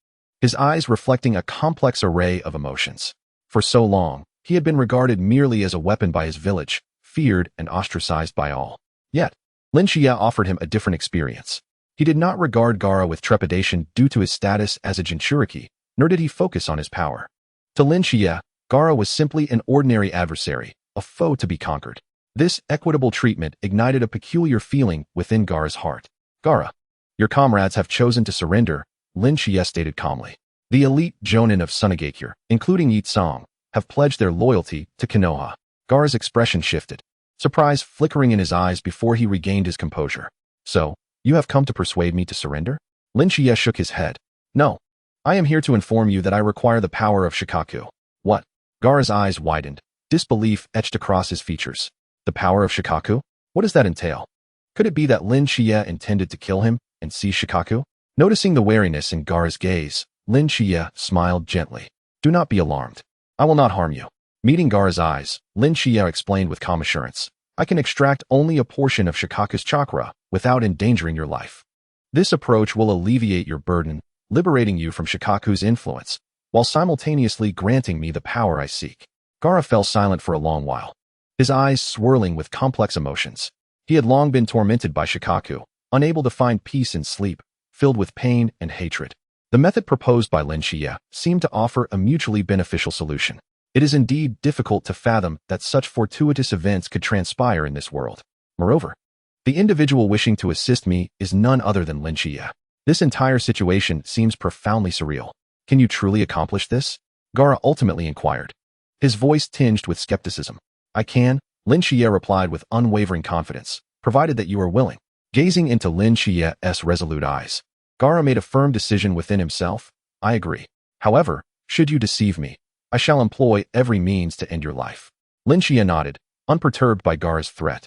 his eyes reflecting a complex array of emotions. For so long, he had been regarded merely as a weapon by his village, feared and ostracized by all. Yet, Shichiya offered him a different experience. He did not regard Gaara with trepidation due to his status as a Jinchuriki, nor did he focus on his power. To Shichiya, Gaara was simply an ordinary adversary, a foe to be conquered. This equitable treatment ignited a peculiar feeling within Gaara's heart. Gaara, your comrades have chosen to surrender, Shichiya stated calmly. The elite Jonin of Sunade, including Yi Tsang, have pledged their loyalty to Konoha. Gaara's expression shifted, surprise flickering in his eyes before he regained his composure. So, you have come to persuade me to surrender? Shichiya shook his head. No. I am here to inform you that I require the power of Shikaku. What? Gaara's eyes widened, disbelief etched across his features. The power of Shikaku? What does that entail? Could it be that Shichiya intended to kill him and seize Shikaku? Noticing the wariness in Gaara's gaze, Shichiya smiled gently. Do not be alarmed. I will not harm you. Meeting Gaara's eyes, Shichiya explained with calm assurance. I can extract only a portion of Shikaku's chakra without endangering your life. This approach will alleviate your burden, liberating you from Shikaku's influence, while simultaneously granting me the power I seek. Gaara fell silent for a long while, his eyes swirling with complex emotions. He had long been tormented by Shikaku, unable to find peace in sleep, filled with pain and hatred. The method proposed by Shichiya seemed to offer a mutually beneficial solution. It is indeed difficult to fathom that such fortuitous events could transpire in this world. Moreover, the individual wishing to assist me is none other than Shichiya. This entire situation seems profoundly surreal. Can you truly accomplish this? Gaara ultimately inquired, his voice tinged with skepticism. I can, Shichiya replied with unwavering confidence, provided that you are willing. Gazing into Shichiya's resolute eyes, Gaara made a firm decision within himself. I agree. However, should you deceive me, I shall employ every means to end your life. Shichiya nodded, unperturbed by Gaara's threat.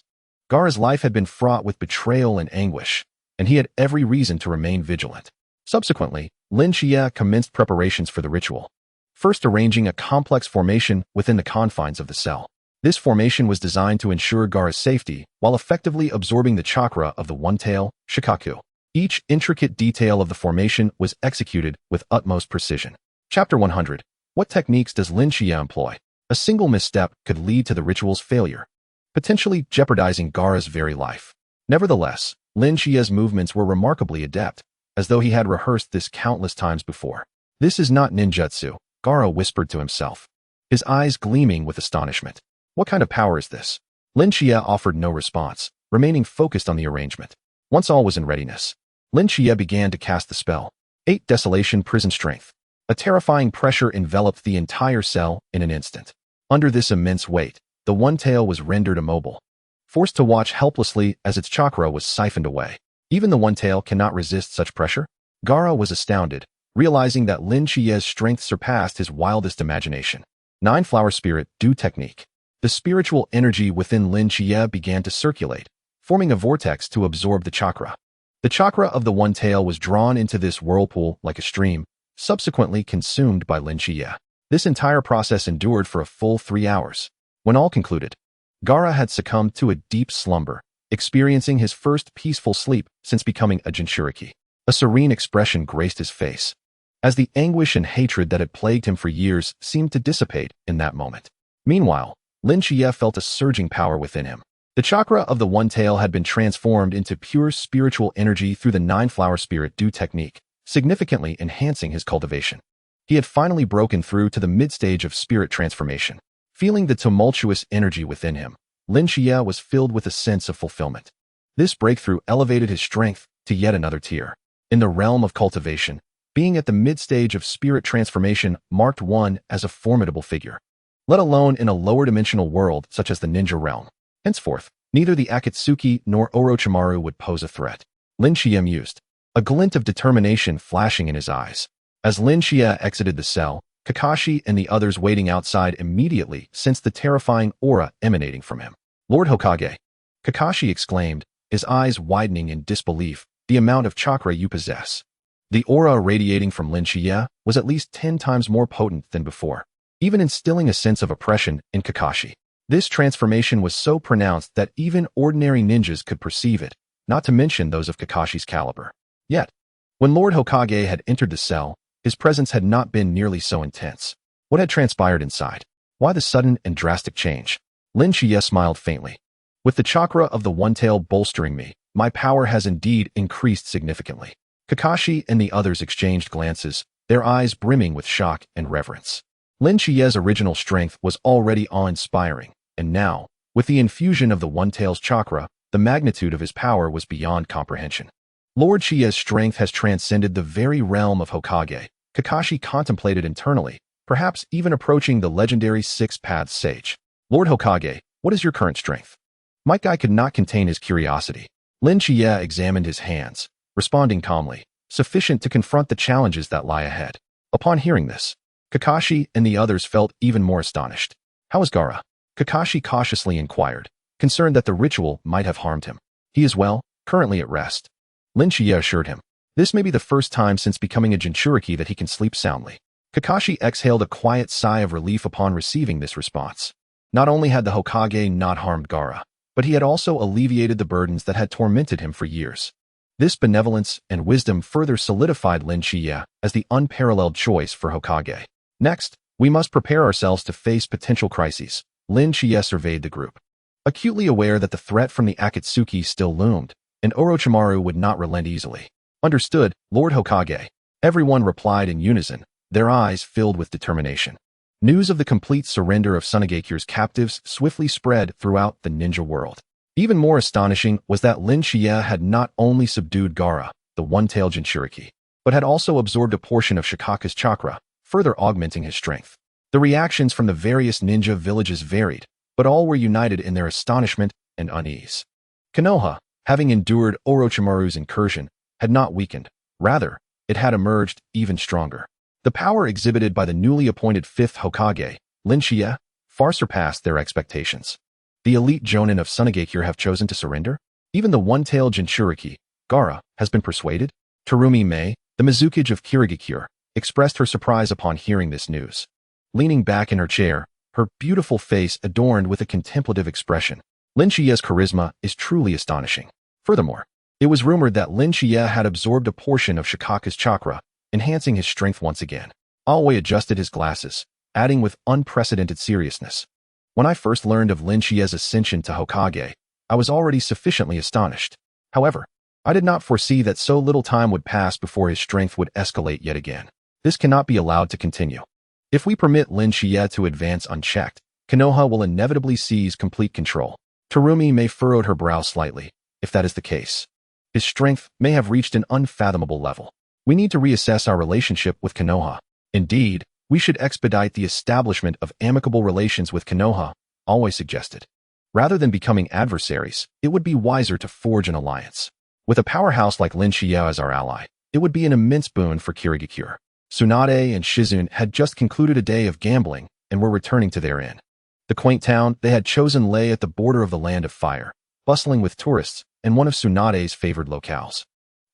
Gaara's life had been fraught with betrayal and anguish, and he had every reason to remain vigilant. Subsequently, Shichiya commenced preparations for the ritual, first arranging a complex formation within the confines of the cell. This formation was designed to ensure Gaara's safety while effectively absorbing the chakra of the one-tail, Shikaku. Each intricate detail of the formation was executed with utmost precision. Chapter 100. What techniques does Shichiya employ? A single misstep could lead to the ritual's failure, potentially jeopardizing Gaara's very life. Nevertheless, Shichiya's movements were remarkably adept, as though he had rehearsed this countless times before. This is not ninjutsu, Gaara whispered to himself, his eyes gleaming with astonishment. What kind of power is this? Shichiya offered no response, remaining focused on the arrangement. Once all was in readiness, Shichiya began to cast the spell. 8 Desolation Prison Strength. A terrifying pressure enveloped the entire cell in an instant. Under this immense weight, the one-tail was rendered immobile, forced to watch helplessly as its chakra was siphoned away. Even the one-tail cannot resist such pressure? Gaara was astounded, realizing that Shichiya's strength surpassed his wildest imagination. 9-Flower Spirit Dew Technique. The spiritual energy within Shichiya began to circulate, forming a vortex to absorb the chakra. The chakra of the one-tail was drawn into this whirlpool like a stream, subsequently consumed by Shichiya. This entire process endured for a full 3 hours. When all concluded, Gaara had succumbed to a deep slumber, experiencing his first peaceful sleep since becoming a Jinchuriki. A serene expression graced his face, as the anguish and hatred that had plagued him for years seemed to dissipate in that moment. Meanwhile, Shichiya felt a surging power within him. The chakra of the one-tail had been transformed into pure spiritual energy through the 9-Flower Spirit Dew Technique, significantly enhancing his cultivation. He had finally broken through to the mid-stage of spirit transformation. Feeling the tumultuous energy within him, Shichiya was filled with a sense of fulfillment. This breakthrough elevated his strength to yet another tier. In the realm of cultivation, being at the mid-stage of spirit transformation marked one as a formidable figure, let alone in a lower-dimensional world such as the ninja realm. Henceforth, neither the Atsutsuki nor Orochimaru would pose a threat. Shichiya mused, a glint of determination flashing in his eyes. As Shichiya exited the cell, Kakashi and the others waiting outside immediately sensed the terrifying aura emanating from him. Lord Hokage, Kakashi exclaimed, his eyes widening in disbelief, the amount of chakra you possess. The aura radiating from Shichiya was at least 10 times more potent than before, even instilling a sense of oppression in Kakashi. This transformation was so pronounced that even ordinary ninjas could perceive it, not to mention those of Kakashi's caliber. Yet, when Lord Hokage had entered the cell, His presence had not been nearly so intense. What had transpired inside? Why the sudden and drastic change? Lin Shichiya smiled faintly. With the chakra of the One-Tail bolstering me, my power has indeed increased significantly. Kakashi and the others exchanged glances, their eyes brimming with shock and reverence. Lin Shichiya's original strength was already awe-inspiring, and now, with the infusion of the One-Tail's chakra, the magnitude of his power was beyond comprehension. Lord Shichiya's strength has transcended the very realm of Hokage. Kakashi contemplated internally, perhaps even approaching the legendary Six-Paths Sage. Lord Hokage, what is your current strength? Might Guy could not contain his curiosity. Lin Shichiya examined his hands, responding calmly, sufficient to confront the challenges that lie ahead. Upon hearing this, Kakashi and the others felt even more astonished. How is Gaara? Kakashi cautiously inquired, concerned that the ritual might have harmed him. He is well, currently at rest. Lin Shichiya assured him. This may be the first time since becoming a Jinchuriki that he can sleep soundly. Kakashi exhaled a quiet sigh of relief upon receiving this response. Not only had the Hokage not harmed Gaara, but he had also alleviated the burdens that had tormented him for years. This benevolence and wisdom further solidified Lin Shichiya as the unparalleled choice for Hokage. Next, we must prepare ourselves to face potential crises. Lin Shichiya surveyed the group. Acutely aware that the threat from the Atsutsuki still loomed, and Orochimaru would not relent easily. Understood, Lord Hokage. Everyone replied in unison, their eyes filled with determination. News of the complete surrender of Tsunade's captives swiftly spread throughout the ninja world. Even more astonishing was that Lin Shichiya had not only subdued Gaara, the one-tailed Jinchuriki, but had also absorbed a portion of Shikaka's chakra, further augmenting his strength. The reactions from the various ninja villages varied, but all were united in their astonishment and unease. Konoha, having endured Orochimaru's incursion, had not weakened. Rather, it had emerged even stronger. The power exhibited by the newly appointed fifth Hokage, Lin Shichiya, far surpassed their expectations. The elite Jonin of Tsunade have chosen to surrender? Even the one-tailed Jinchuriki, Gaara, has been persuaded? Terumi Mei, the Mizukage of Kirigakure, expressed her surprise upon hearing this news. Leaning back in her chair, her beautiful face adorned with a contemplative expression, Lin Shichiya's charisma is truly astonishing. Furthermore, it was rumored that Lin Shichiya had absorbed a portion of Shikaka's chakra, enhancing his strength once again. Aoi adjusted his glasses, adding with unprecedented seriousness. When I first learned of Lin Shichiya's ascension to Hokage, I was already sufficiently astonished. However, I did not foresee that so little time would pass before his strength would escalate yet again. This cannot be allowed to continue. If we permit Lin Shichiya to advance unchecked, Konoha will inevitably seize complete control. Terumi Mei furrowed her brow slightly. If that is the case, his strength may have reached an unfathomable level. We need to reassess our relationship with Konoha. Indeed, we should expedite the establishment of amicable relations with Konoha, Aoi suggested. Rather than becoming adversaries, it would be wiser to forge an alliance. With a powerhouse like Lin Shichiya as our ally, it would be an immense boon for Kirigakure. Tsunade and Shizune had just concluded a day of gambling and were returning to their inn. The quaint town they had chosen lay at the border of the Land of Fire, bustling with tourists and one of Tsunade's favored locales.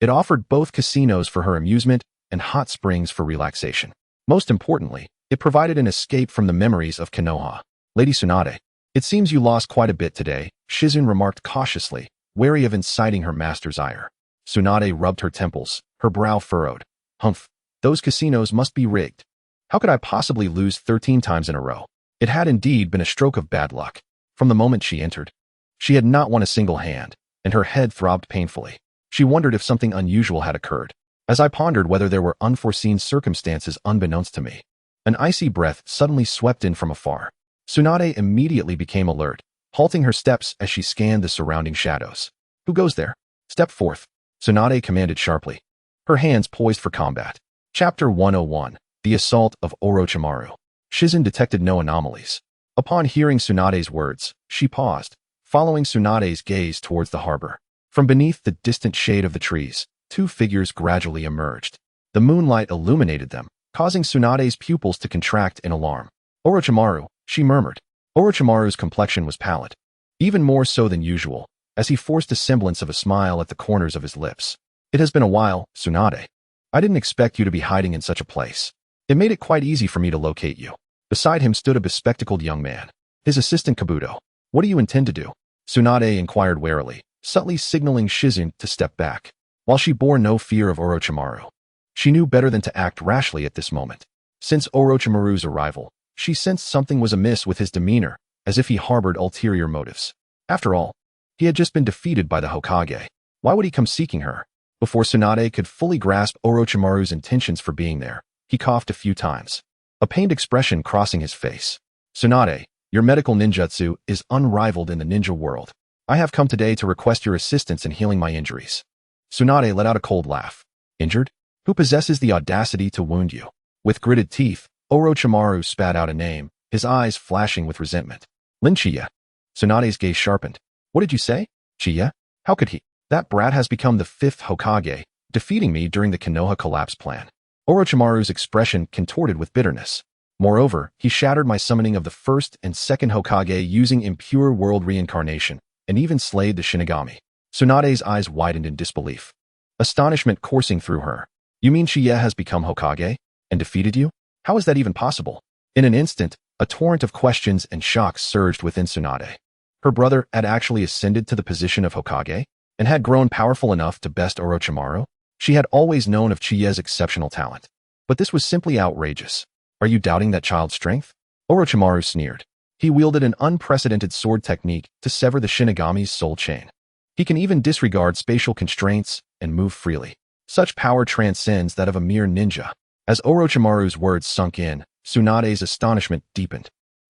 It offered both casinos for her amusement and hot springs for relaxation. Most importantly, it provided an escape from the memories of Konoha. Lady Tsunade, it seems you lost quite a bit today, Shizune remarked cautiously, wary of inciting her master's ire. Tsunade rubbed her temples, her brow furrowed. Humph, those casinos must be rigged. How could I possibly lose 13 times in a row? It had indeed been a stroke of bad luck. From the moment she entered, she had not won a single hand, and her head throbbed painfully. She wondered if something unusual had occurred. As I pondered whether there were unforeseen circumstances unbeknownst to me, an icy breath suddenly swept in from afar. Tsunade immediately became alert, halting her steps as she scanned the surrounding shadows. Who goes there? Step forth, Tsunade commanded sharply, her hands poised for combat. Chapter 101, The Assault of Orochimaru. Shizune detected no anomalies. Upon hearing Tsunade's words, she paused, following Tsunade's gaze towards the harbor. From beneath the distant shade of the trees, two figures gradually emerged. The moonlight illuminated them, causing Tsunade's pupils to contract in alarm. Orochimaru, she murmured. Orochimaru's complexion was pallid, even more so than usual, as he forced a semblance of a smile at the corners of his lips. It has been a while, Tsunade. I didn't expect you to be hiding in such a place. It made it quite easy for me to locate you. Beside him stood a bespectacled young man, his assistant Kabuto. What do you intend to do? Tsunade inquired warily, subtly signaling Shizune to step back. While she bore no fear of Orochimaru, She knew better than to act rashly at this moment. Since Orochimaru's arrival, she sensed something was amiss with his demeanor, as if he harbored ulterior motives. After all, he had just been defeated by the Hokage. Why would he come seeking her? Before Tsunade could fully grasp Orochimaru's intentions for being there, he coughed a few times, a pained expression crossing his face. Tsunade, your medical ninjutsu is unrivaled in the ninja world. I have come today to request your assistance in healing my injuries. Tsunade let out a cold laugh. Injured? Who possesses the audacity to wound you? With gritted teeth, Orochimaru spat out a name, his eyes flashing with resentment. Shichiya. Tsunade's gaze sharpened. What did you say? Shichiya? How could he? That brat has become the 5th Hokage, defeating me during the Konoha collapse plan. Orochimaru's expression contorted with bitterness. Moreover, he shattered my summoning of the 1st and 2nd Hokage using impure world reincarnation, and even slayed the Shinagami. Tsunade's eyes widened in disbelief, astonishment coursing through her. You mean Shichiya has become Hokage? And defeated you? How is that even possible? In an instant, a torrent of questions and shocks surged within Tsunade. Her brother had actually ascended to the position of Hokage, and had grown powerful enough to best Orochimaru? She had always known of Chiya's exceptional talent. But this was simply outrageous. Are you doubting that child's strength? Orochimaru sneered. He wielded an unprecedented sword technique to sever the Shinagami's soul chain. He can even disregard spatial constraints and move freely. Such power transcends that of a mere ninja. As Orochimaru's words sunk in, Tsunade's astonishment deepened.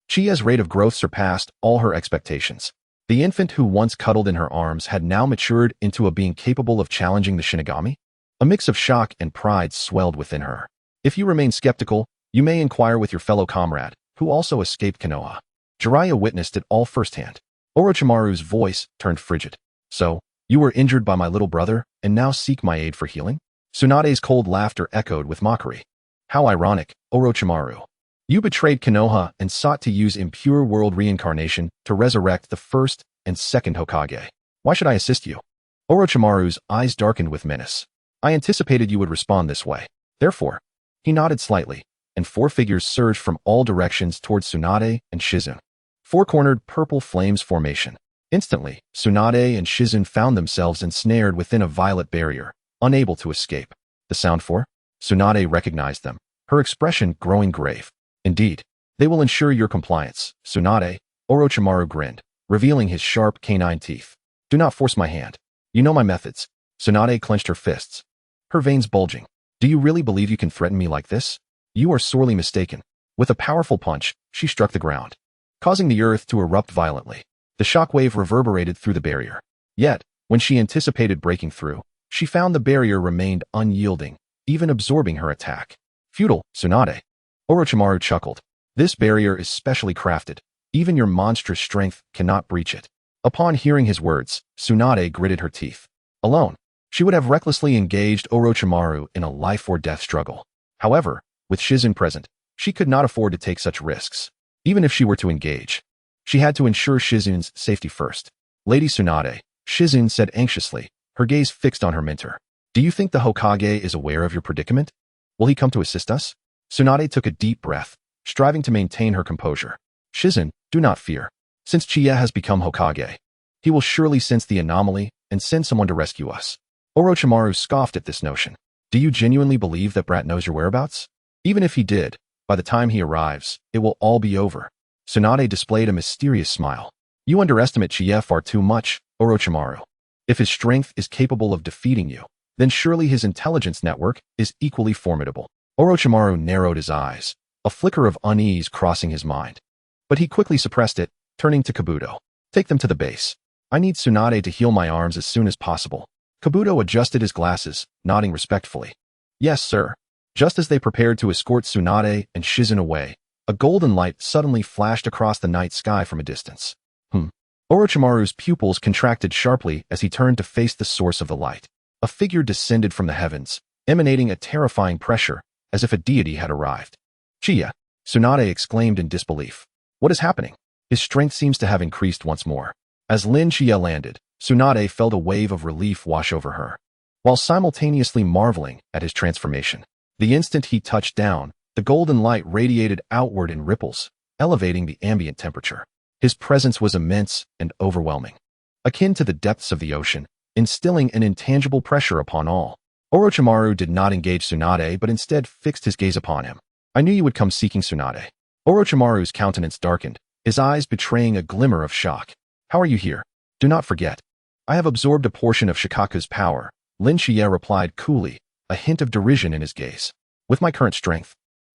Chiya's rate of growth surpassed all her expectations. The infant who once cuddled in her arms had now matured into a being capable of challenging the Shinagami. A mix of shock and pride swelled within her. If you remain skeptical, you may inquire with your fellow comrade, who also escaped Konoha. Jiraiya witnessed it all firsthand. Orochimaru's voice turned frigid. So, you were injured by my little brother, and now seek my aid for healing? Tsunade's cold laughter echoed with mockery. How ironic, Orochimaru. You betrayed Konoha and sought to use impure world reincarnation to resurrect the 1st and 2nd Hokage. Why should I assist you? Orochimaru's eyes darkened with menace. I anticipated you would respond this way. Therefore, he nodded slightly, and 4 figures surged from all directions towards Tsunade and Shizune. 4-cornered purple flames formation. Instantly, Tsunade and Shizune found themselves ensnared within a violet barrier, unable to escape. The sound 4? Tsunade recognized them, her expression growing grave. Indeed, they will ensure your compliance, Tsunade. Orochimaru grinned, revealing his sharp canine teeth. Do not force my hand. You know my methods. Tsunade clenched her fists, her veins bulging. Do you really believe you can threaten me like this? You are sorely mistaken. With a powerful punch, she struck the ground, causing the earth to erupt violently. The shockwave reverberated through the barrier. Yet, when she anticipated breaking through, she found the barrier remained unyielding, even absorbing her attack. Futile, Tsunade. Orochimaru chuckled. This barrier is specially crafted. Even your monstrous strength cannot breach it. Upon hearing his words, Tsunade gritted her teeth. Alone, she would have recklessly engaged Orochimaru in a life-or-death struggle. However, with Shizune present, she could not afford to take such risks. Even if she were to engage, she had to ensure Shizune's safety first. Lady Tsunade, Shizune said anxiously, her gaze fixed on her mentor. Do you think the Hokage is aware of your predicament? Will he come to assist us? Tsunade took a deep breath, striving to maintain her composure. Shizune, do not fear. Since Chichiya has become Hokage, he will surely sense the anomaly and send someone to rescue us. Orochimaru scoffed at this notion. Do you genuinely believe that brat knows your whereabouts? Even if he did, by the time he arrives, it will all be over. Tsunade displayed a mysterious smile. You underestimate Chichiya far too much, Orochimaru. If his strength is capable of defeating you, then surely his intelligence network is equally formidable. Orochimaru narrowed his eyes, a flicker of unease crossing his mind. But he quickly suppressed it, turning to Kabuto. Take them to the base. I need Tsunade to heal my arms as soon as possible. Kabuto adjusted his glasses, nodding respectfully. Yes, sir. Just as they prepared to escort Tsunade and Shizune away, a golden light suddenly flashed across the night sky from a distance. Orochimaru's pupils contracted sharply as he turned to face the source of the light. A figure descended from the heavens, emanating a terrifying pressure, as if a deity had arrived. Chichiya, Tsunade exclaimed in disbelief. What is happening? His strength seems to have increased once more. As Chichiya landed, Tsunade felt a wave of relief wash over her, while simultaneously marveling at his transformation. The instant he touched down, the golden light radiated outward in ripples, elevating the ambient temperature. His presence was immense and overwhelming, akin to the depths of the ocean, instilling an intangible pressure upon all. Orochimaru did not engage Tsunade but instead fixed his gaze upon him. I knew you would come seeking Tsunade. Orochimaru's countenance darkened, his eyes betraying a glimmer of shock. How are you here? Do not forget. I have absorbed a portion of Shikaku's power, Lin Shichiya replied coolly, a hint of derision in his gaze. With my current strength,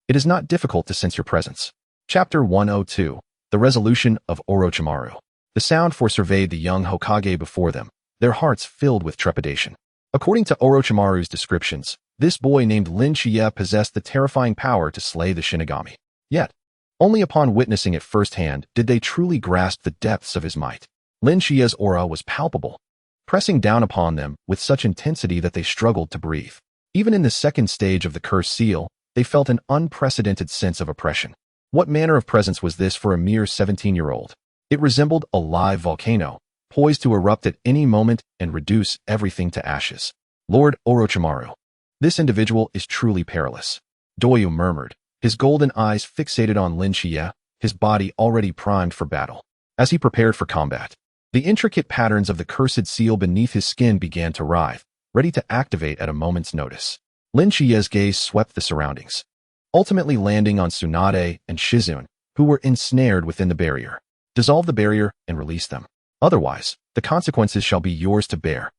it is not difficult to sense your presence. Chapter 102. The Resolution of Orochimaru. The sound surveyed the young Hokage before them, their hearts filled with trepidation. According to Orochimaru's descriptions, this boy named Lin Shichiya possessed the terrifying power to slay the Shinagami. Yet, only upon witnessing it firsthand did they truly grasp the depths of his might. Lin Shichiya's aura was palpable, pressing down upon them with such intensity that they struggled to breathe. Even in the second stage of the cursed seal, they felt an unprecedented sense of oppression. What manner of presence was this for a mere 17-year-old? It resembled a live volcano, poised to erupt at any moment and reduce everything to ashes. Lord Orochimaru. This individual is truly perilous. Doyu murmured, his golden eyes fixated on Lin Shichiya, his body already primed for battle. As he prepared for combat, the intricate patterns of the cursed seal beneath his skin began to writhe, ready to activate at a moment's notice. Lin Shichiya's gaze swept the surroundings, ultimately landing on Tsunade and Shizune, who were ensnared within the barrier. Dissolve the barrier and release them. Otherwise, the consequences shall be yours to bear.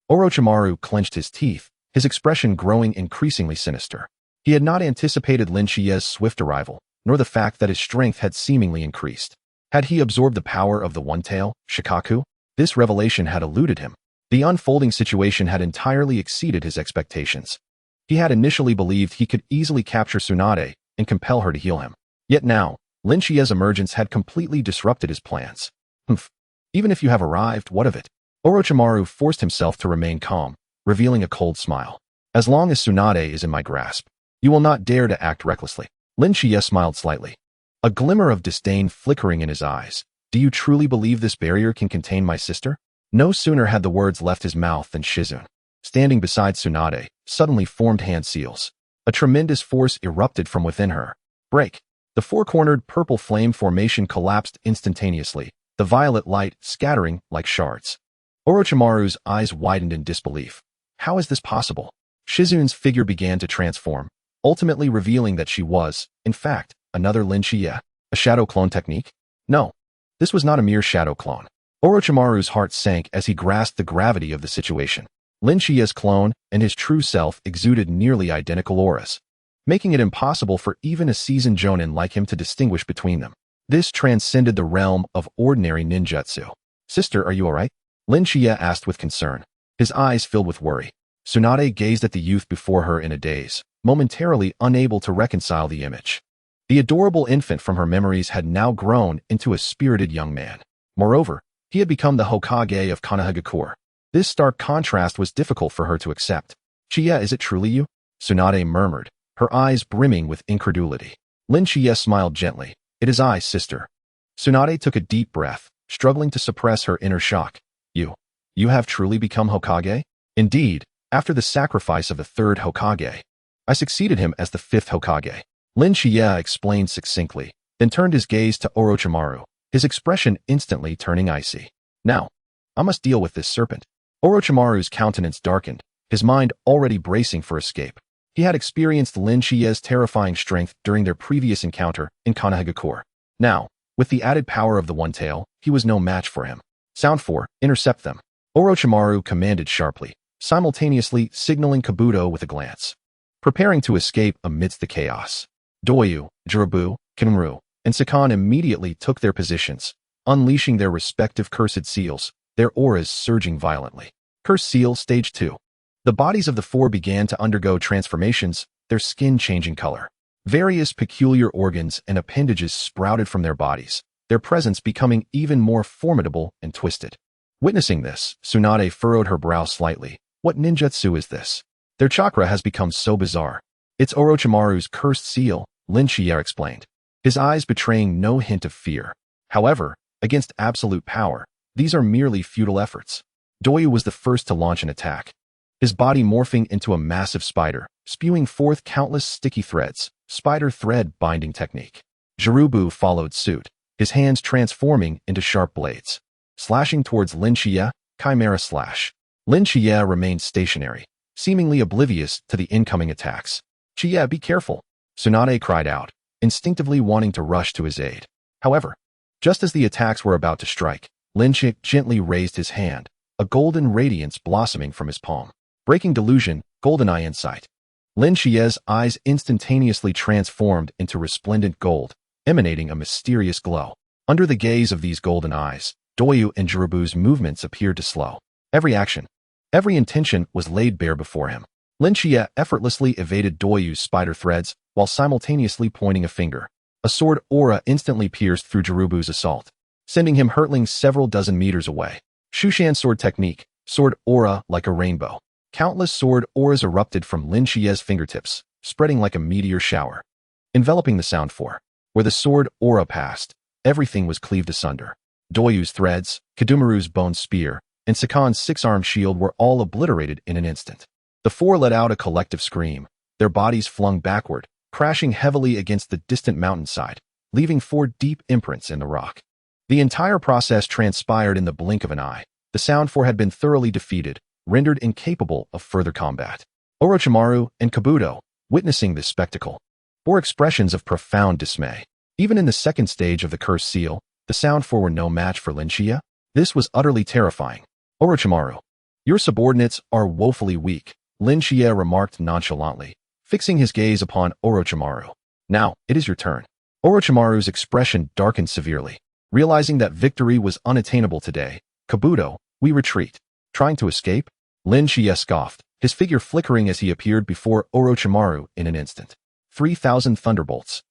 Orochimaru clenched his teeth, his expression growing increasingly sinister. He had not anticipated Lin Shichiya's swift arrival, nor the fact that his strength had seemingly increased. Had he absorbed the power of the One-Tail, Shikaku? This revelation had eluded him. The unfolding situation had entirely exceeded his expectations. He had initially believed he could easily capture Tsunade and compel her to heal him. Yet now, Lin Shichiya's emergence had completely disrupted his plans. Humph. Even if you have arrived, what of it? Orochimaru forced himself to remain calm, revealing a cold smile. As long as Tsunade is in my grasp, you will not dare to act recklessly. Lin Shichiya smiled slightly, a glimmer of disdain flickering in his eyes. Do you truly believe this barrier can contain my sister? No sooner had the words left his mouth than Shizune, standing beside Tsunade, suddenly formed hand seals. A tremendous force erupted from within her. Break. The four-cornered purple flame formation collapsed instantaneously, the violet light scattering like shards. Orochimaru's eyes widened in disbelief. How is this possible? Shizune's figure began to transform, ultimately revealing that she was, in fact, another Lin Shichiya. A shadow clone technique? No. This was not a mere shadow clone. Orochimaru's heart sank as he grasped the gravity of the situation. Lin Shichiya's clone and his true self exuded nearly identical auras, making it impossible for even a seasoned jonin like him to distinguish between them. This transcended the realm of ordinary ninjutsu. Sister, are you alright? Lin Shichiya asked with concern, his eyes filled with worry. Tsunade gazed at the youth before her in a daze, momentarily unable to reconcile the image. The adorable infant from her memories had now grown into a spirited young man. Moreover, he had become the Hokage of Konoha. This stark contrast was difficult for her to accept. Shichiya, is it truly you? Tsunade murmured, her eyes brimming with incredulity. Lin Shichiya smiled gently. It is I, sister. Tsunade took a deep breath, struggling to suppress her inner shock. You have truly become Hokage? Indeed, after the sacrifice of the third Hokage, I succeeded him as the fifth Hokage. Lin Shichiya explained succinctly, then turned his gaze to Orochimaru, his expression instantly turning icy. Now, I must deal with this serpent. Orochimaru's countenance darkened, his mind already bracing for escape. He had experienced Lin Shichiya's terrifying strength during their previous encounter in Konoha. Now, with the added power of the One-Tail, he was no match for him. Sound 4, intercept them. Orochimaru commanded sharply, simultaneously signaling Kabuto with a glance, preparing to escape amidst the chaos. Doyu, Jirabu, Kinru, and Sakan immediately took their positions, unleashing their respective cursed seals, their auras surging violently. Cursed Seal Stage 2. The bodies of the four began to undergo transformations, their skin changing color. Various peculiar organs and appendages sprouted from their bodies, their presence becoming even more formidable and twisted. Witnessing this, Tsunade furrowed her brow slightly. What ninjutsu is this? Their chakra has become so bizarre. It's Orochimaru's cursed seal, Lin Shichiya explained, his eyes betraying no hint of fear. However, against absolute power, these are merely futile efforts. Doyu was the first to launch an attack, his body morphing into a massive spider, spewing forth countless sticky threads, spider thread binding technique. Jirabu followed suit, his hands transforming into sharp blades, slashing towards Lin Shichiya, Chimera Slash. Lin Shichiya remained stationary, seemingly oblivious to the incoming attacks. "Shichiya, be careful," Tsunade cried out, instinctively wanting to rush to his aid. However, just as the attacks were about to strike, Shichiya gently raised his hand, a golden radiance blossoming from his palm. Breaking delusion, golden eye insight. Shichiya's eyes instantaneously transformed into resplendent gold, emanating a mysterious glow. Under the gaze of these golden eyes, Doyu and Jirubu's movements appeared to slow. Every action, every intention was laid bare before him. Shichiya effortlessly evaded Doyu's spider threads while simultaneously pointing a finger. A sword aura instantly pierced through Jirubu's assault, sending him hurtling several dozen meters away. Shushan sword technique, sword aura like a rainbow. Countless sword auras erupted from Shichiya's fingertips, spreading like a meteor shower. Enveloping the sound for. Where the sword aura passed, everything was cleaved asunder. Doyu's threads, Kadumaru's bone spear, and Sakon's six-armed shield were all obliterated in an instant. The four let out a collective scream, their bodies flung backward, crashing heavily against the distant mountainside, leaving four deep imprints in the rock. The entire process transpired in the blink of an eye. The Sound Four had been thoroughly defeated, rendered incapable of further combat. Orochimaru and Kabuto, witnessing this spectacle, bore expressions of profound dismay. Even in the second stage of the Cursed Seal, the Sound Four were no match for Shichiya. This was utterly terrifying. "Orochimaru, your subordinates are woefully weak," Shichiya remarked nonchalantly, fixing his gaze upon Orochimaru. "Now, it is your turn." Orochimaru's expression darkened severely. Realizing that victory was unattainable today, "Kabuto, we retreat." "Trying to escape?" Shichiya scoffed, his figure flickering as he appeared before Orochimaru in an instant. 3,000 thunderbolts.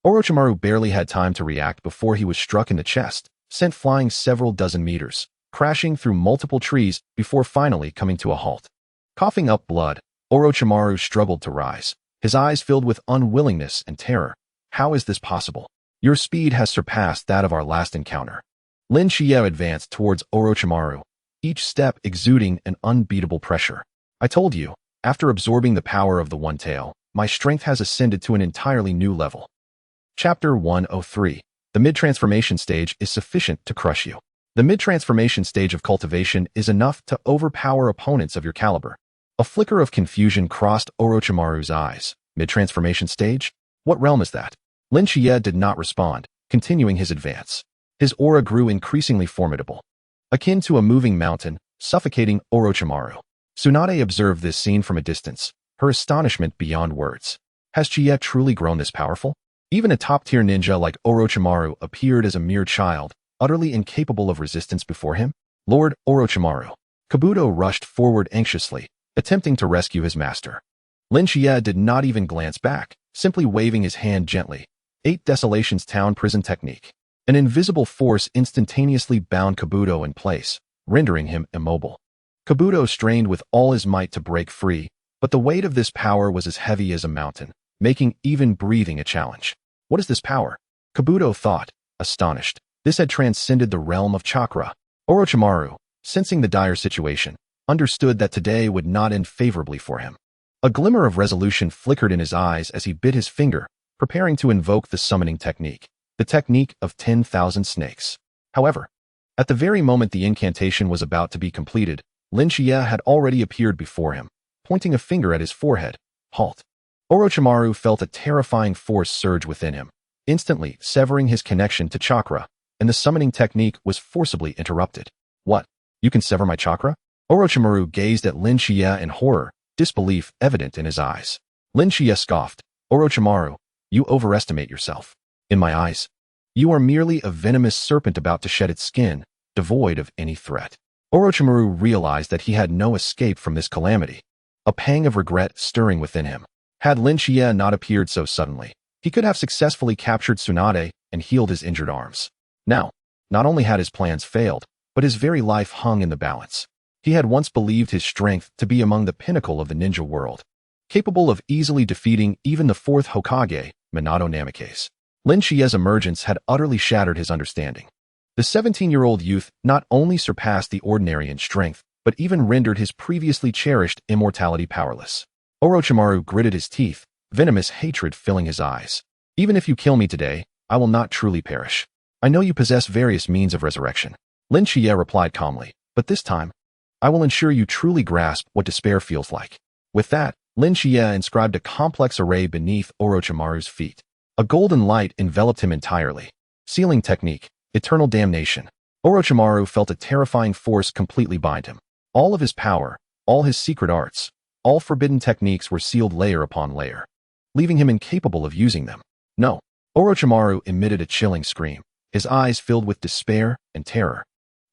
Orochimaru barely had time to react before he was struck in the chest, sent flying several dozen meters, crashing through multiple trees before finally coming to a halt. Coughing up blood, Orochimaru struggled to rise, his eyes filled with unwillingness and terror. "How is this possible? Your speed has surpassed that of our last encounter." Shichiya advanced towards Orochimaru, each step exuding an unbeatable pressure. "I told you, after absorbing the power of the One Tail, my strength has ascended to an entirely new level." Chapter 103. The mid-transformation stage is sufficient to crush you. The mid-transformation stage of cultivation is enough to overpower opponents of your caliber. A flicker of confusion crossed Orochimaru's eyes. Mid-transformation stage? What realm is that? Shichiya did not respond, continuing his advance. His aura grew increasingly formidable, akin to a moving mountain, suffocating Orochimaru. Tsunade observed this scene from a distance, her astonishment beyond words. Has Shichiya truly grown this powerful? Even a top-tier ninja like Orochimaru appeared as a mere child, utterly incapable of resistance before him. "Lord Orochimaru." Kabuto rushed forward anxiously, attempting to rescue his master. Shichiya did not even glance back, simply waving his hand gently. 8 Desolations Town Prison Technique. An invisible force instantaneously bound Kabuto in place, rendering him immobile. Kabuto strained with all his might to break free, but the weight of this power was as heavy as a mountain, making even breathing a challenge. What is this power? Kabuto thought, astonished. This had transcended the realm of chakra. Orochimaru, sensing the dire situation, understood that today would not end favorably for him. A glimmer of resolution flickered in his eyes as he bit his finger, preparing to invoke the summoning technique, the technique of 10,000 snakes. However, at the very moment the incantation was about to be completed, Shichiya had already appeared before him, pointing a finger at his forehead. "Halt." Orochimaru felt a terrifying force surge within him, instantly severing his connection to chakra, and the summoning technique was forcibly interrupted. "What? You can sever my chakra?" Orochimaru gazed at Shichiya in horror, disbelief evident in his eyes. Shichiya scoffed. "Orochimaru, you overestimate yourself. In my eyes, you are merely a venomous serpent about to shed its skin, devoid of any threat." Orochimaru realized that he had no escape from this calamity, a pang of regret stirring within him. Had Shichiya not appeared so suddenly, he could have successfully captured Tsunade and healed his injured arms. Now, not only had his plans failed, but his very life hung in the balance. He had once believed his strength to be among the pinnacle of the ninja world, capable of easily defeating even the 4th Hokage, Minato Namikaze. Shichiya's emergence had utterly shattered his understanding. The 17-year-old youth not only surpassed the ordinary in strength, but even rendered his previously cherished immortality powerless. Orochimaru gritted his teeth, venomous hatred filling his eyes. "Even if you kill me today, I will not truly perish. I know you possess various means of resurrection." Shichiya replied calmly, "But this time, I will ensure you truly grasp what despair feels like." With that, Lin Shichiya inscribed a complex array beneath Orochimaru's feet. A golden light enveloped him entirely. Sealing technique, eternal damnation. Orochimaru felt a terrifying force completely bind him. All of his power, all his secret arts, all forbidden techniques were sealed layer upon layer, leaving him incapable of using them. No. Orochimaru emitted a chilling scream, his eyes filled with despair and terror.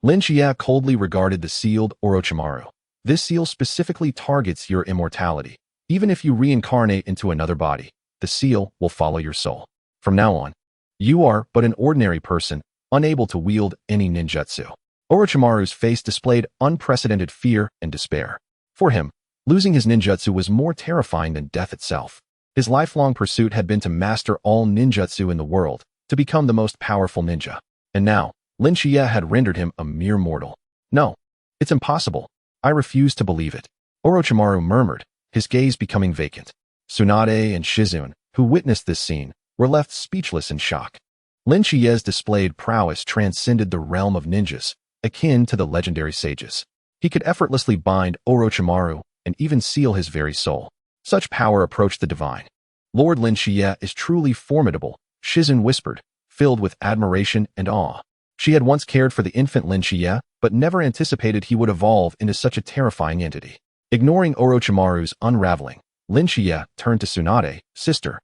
Lin Shichiya coldly regarded the sealed Orochimaru. This seal specifically targets your immortality. Even if you reincarnate into another body, the seal will follow your soul. From now on, you are but an ordinary person, unable to wield any ninjutsu. Orochimaru's face displayed unprecedented fear and despair. For him, losing his ninjutsu was more terrifying than death itself. His lifelong pursuit had been to master all ninjutsu in the world, to become the most powerful ninja. And now, Lin Shichiya had rendered him a mere mortal. No, it's impossible. I refuse to believe it. Orochimaru murmured, his gaze becoming vacant. Tsunade and Shizune, who witnessed this scene, were left speechless in shock. Lin Shichiya's displayed prowess transcended the realm of ninjas, akin to the legendary sages. He could effortlessly bind Orochimaru and even seal his very soul. Such power approached the divine. Lord Lin Shichiya is truly formidable, Shizune whispered, filled with admiration and awe. She had once cared for the infant Lin Shichiya, but never anticipated he would evolve into such a terrifying entity. Ignoring Orochimaru's unraveling, Lin Shichiya turned to Tsunade, sister.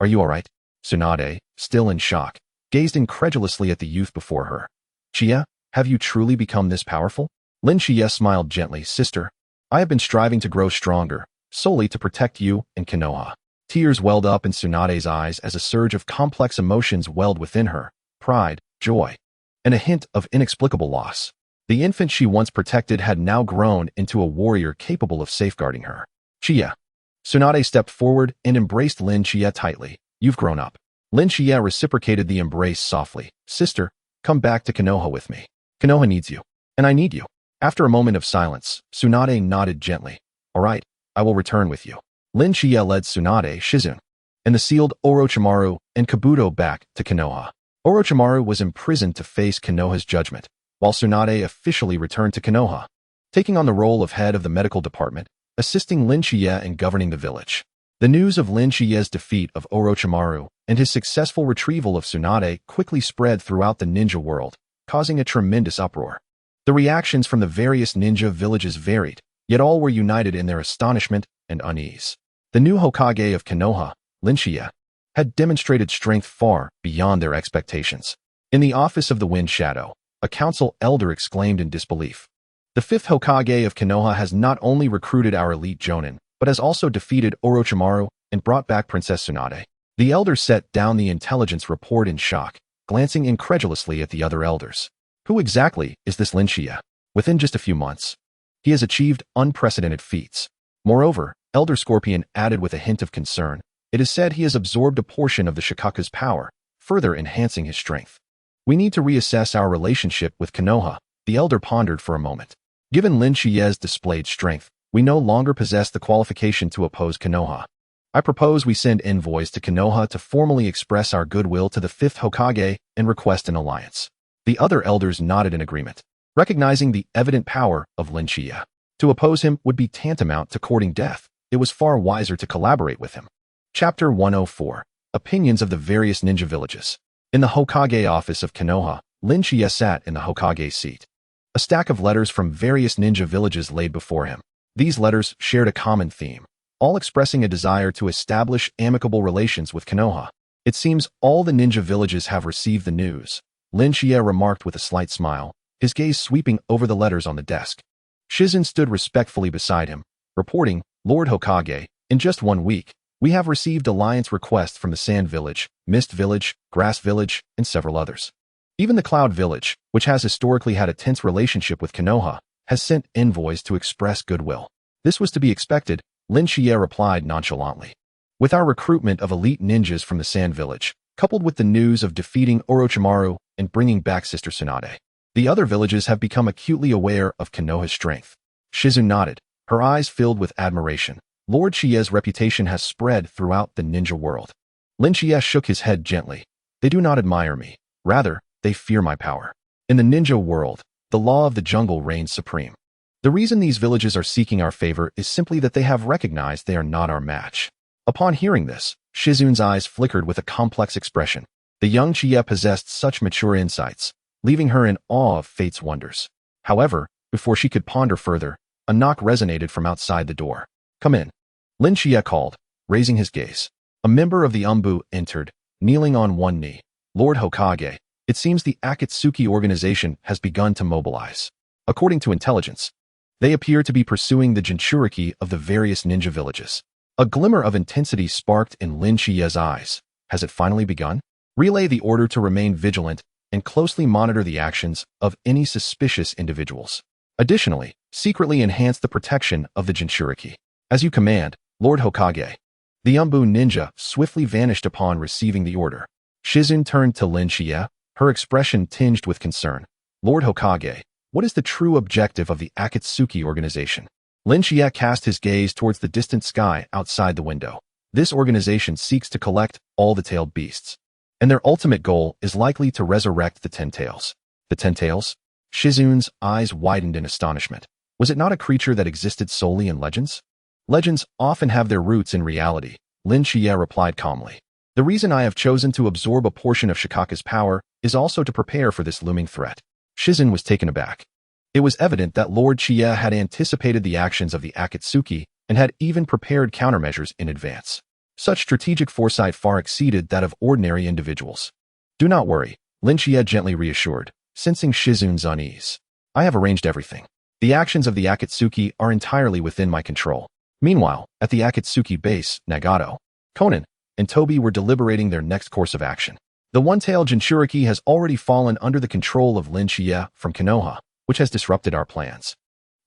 Are you alright? Tsunade, still in shock, gazed incredulously at the youth before her. Shichiya, have you truly become this powerful? Lin Shichiya smiled gently, sister. I have been striving to grow stronger, solely to protect you and Konoha. Tears welled up in Tsunade's eyes as a surge of complex emotions welled within her, pride, joy, and a hint of inexplicable loss. The infant she once protected had now grown into a warrior capable of safeguarding her. Shichiya. Tsunade stepped forward and embraced Lin Shichiya tightly. You've grown up. Lin Shichiya reciprocated the embrace softly. Sister, come back to Konoha with me. Konoha needs you. And I need you. After a moment of silence, Tsunade nodded gently. All right, I will return with you. Lin Shichiya led Tsunade, Shizune, and the sealed Orochimaru and Kabuto back to Konoha. Orochimaru was imprisoned to face Konoha's judgment, while Tsunade officially returned to Konoha, taking on the role of head of the medical department, assisting Lin Shichiya in governing the village. The news of Lin Shichiya's defeat of Orochimaru and his successful retrieval of Tsunade quickly spread throughout the ninja world, causing a tremendous uproar. The reactions from the various ninja villages varied, yet all were united in their astonishment and unease. The new Hokage of Konoha, Lin Shichiya, had demonstrated strength far beyond their expectations. In the office of the Wind Shadow, a council elder exclaimed in disbelief. The fifth Hokage of Konoha has not only recruited our elite Jonin, but has also defeated Orochimaru and brought back Princess Tsunade. The elder set down the intelligence report in shock, glancing incredulously at the other elders. Who exactly is this Lin Shichiya? Within just a few months, he has achieved unprecedented feats. Moreover, Elder Scorpion added with a hint of concern, it is said he has absorbed a portion of the Shikaku's power, further enhancing his strength. We need to reassess our relationship with Konoha, the elder pondered for a moment. Given Lin Shichiya's displayed strength, we no longer possess the qualification to oppose Konoha. I propose we send envoys to Konoha to formally express our goodwill to the fifth Hokage and request an alliance. The other elders nodded in agreement, recognizing the evident power of Lin Shichiya. To oppose him would be tantamount to courting death. It was far wiser to collaborate with him. Chapter 104. Opinions of the various ninja villages. In the Hokage office of Konoha, Lin Shichiya sat in the Hokage seat. A stack of letters from various ninja villages laid before him. These letters shared a common theme, all expressing a desire to establish amicable relations with Konoha. It seems all the ninja villages have received the news, Lin Shichiya remarked with a slight smile, his gaze sweeping over the letters on the desk. Shizune stood respectfully beside him, reporting, Lord Hokage, in just 1 week, we have received alliance requests from the Sand Village, Mist Village, Grass Village, and several others. Even the Cloud Village, which has historically had a tense relationship with Konoha, has sent envoys to express goodwill. This was to be expected, Lin Shichiya replied nonchalantly. With our recruitment of elite ninjas from the Sand Village, coupled with the news of defeating Orochimaru and bringing back Sister Tsunade, the other villages have become acutely aware of Konoha's strength. Shizune nodded, her eyes filled with admiration. Lord Shichiya's reputation has spread throughout the ninja world. Lin Shichiya shook his head gently. They do not admire me. Rather, they fear my power. In the ninja world, the law of the jungle reigns supreme. The reason these villages are seeking our favor is simply that they have recognized they are not our match. Upon hearing this, Shizune's eyes flickered with a complex expression. The young Shichiya possessed such mature insights, leaving her in awe of fate's wonders. However, before she could ponder further, a knock resonated from outside the door. "Come in," Lin Shichiya called, raising his gaze. A member of the Umbu entered, kneeling on one knee. "Lord Hokage, it seems the Atsutsuki organization has begun to mobilize. According to intelligence, they appear to be pursuing the Jinchuriki of the various ninja villages." A glimmer of intensity sparked in Lin Shichiya's eyes. Has it finally begun? Relay the order to remain vigilant and closely monitor the actions of any suspicious individuals. Additionally, secretly enhance the protection of the Jinchuriki. As you command, Lord Hokage. The Umbu ninja swiftly vanished upon receiving the order. Shizune turned to Lin Shichiya, her expression tinged with concern. "Lord Hokage, what is the true objective of the Atsutsuki organization?" Lin Shichiya cast his gaze towards the distant sky outside the window. This organization seeks to collect all the tailed beasts, and their ultimate goal is likely to resurrect the Ten Tails. The Ten Tails? Shizune's eyes widened in astonishment. Was it not a creature that existed solely in legends? Legends often have their roots in reality, Lin Shichiya replied calmly. The reason I have chosen to absorb a portion of Shikaka's power is also to prepare for this looming threat. Shizune was taken aback. It was evident that Lord Shichiya had anticipated the actions of the Atsutsuki and had even prepared countermeasures in advance. Such strategic foresight far exceeded that of ordinary individuals. "Do not worry," Lin Shichiya gently reassured, sensing Shizune's unease. "I have arranged everything. The actions of the Atsutsuki are entirely within my control." Meanwhile, at the Atsutsuki base, Nagato, Konan, and Toby were deliberating their next course of action. The one-tailed Jinchuriki has already fallen under the control of Lin Shichiya from Konoha, which has disrupted our plans,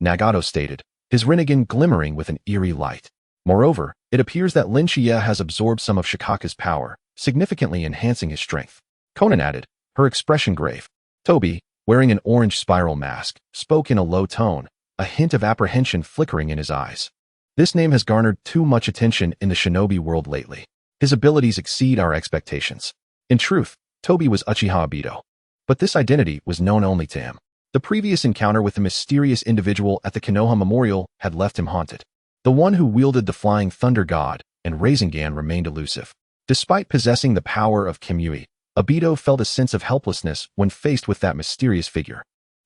Nagato stated, his Rinnegan glimmering with an eerie light. Moreover, it appears that Lin Shichiya has absorbed some of Shikaka's power, significantly enhancing his strength. Konan added, her expression grave. Toby, wearing an orange spiral mask, spoke in a low tone, a hint of apprehension flickering in his eyes. "This name has garnered too much attention in the shinobi world lately. His abilities exceed our expectations." In truth, Toby was Uchiha Obito. But this identity was known only to him. The previous encounter with the mysterious individual at the Konoha Memorial had left him haunted. The one who wielded the Flying Thunder God and Rasengan remained elusive. Despite possessing the power of Kimui, Obito felt a sense of helplessness when faced with that mysterious figure.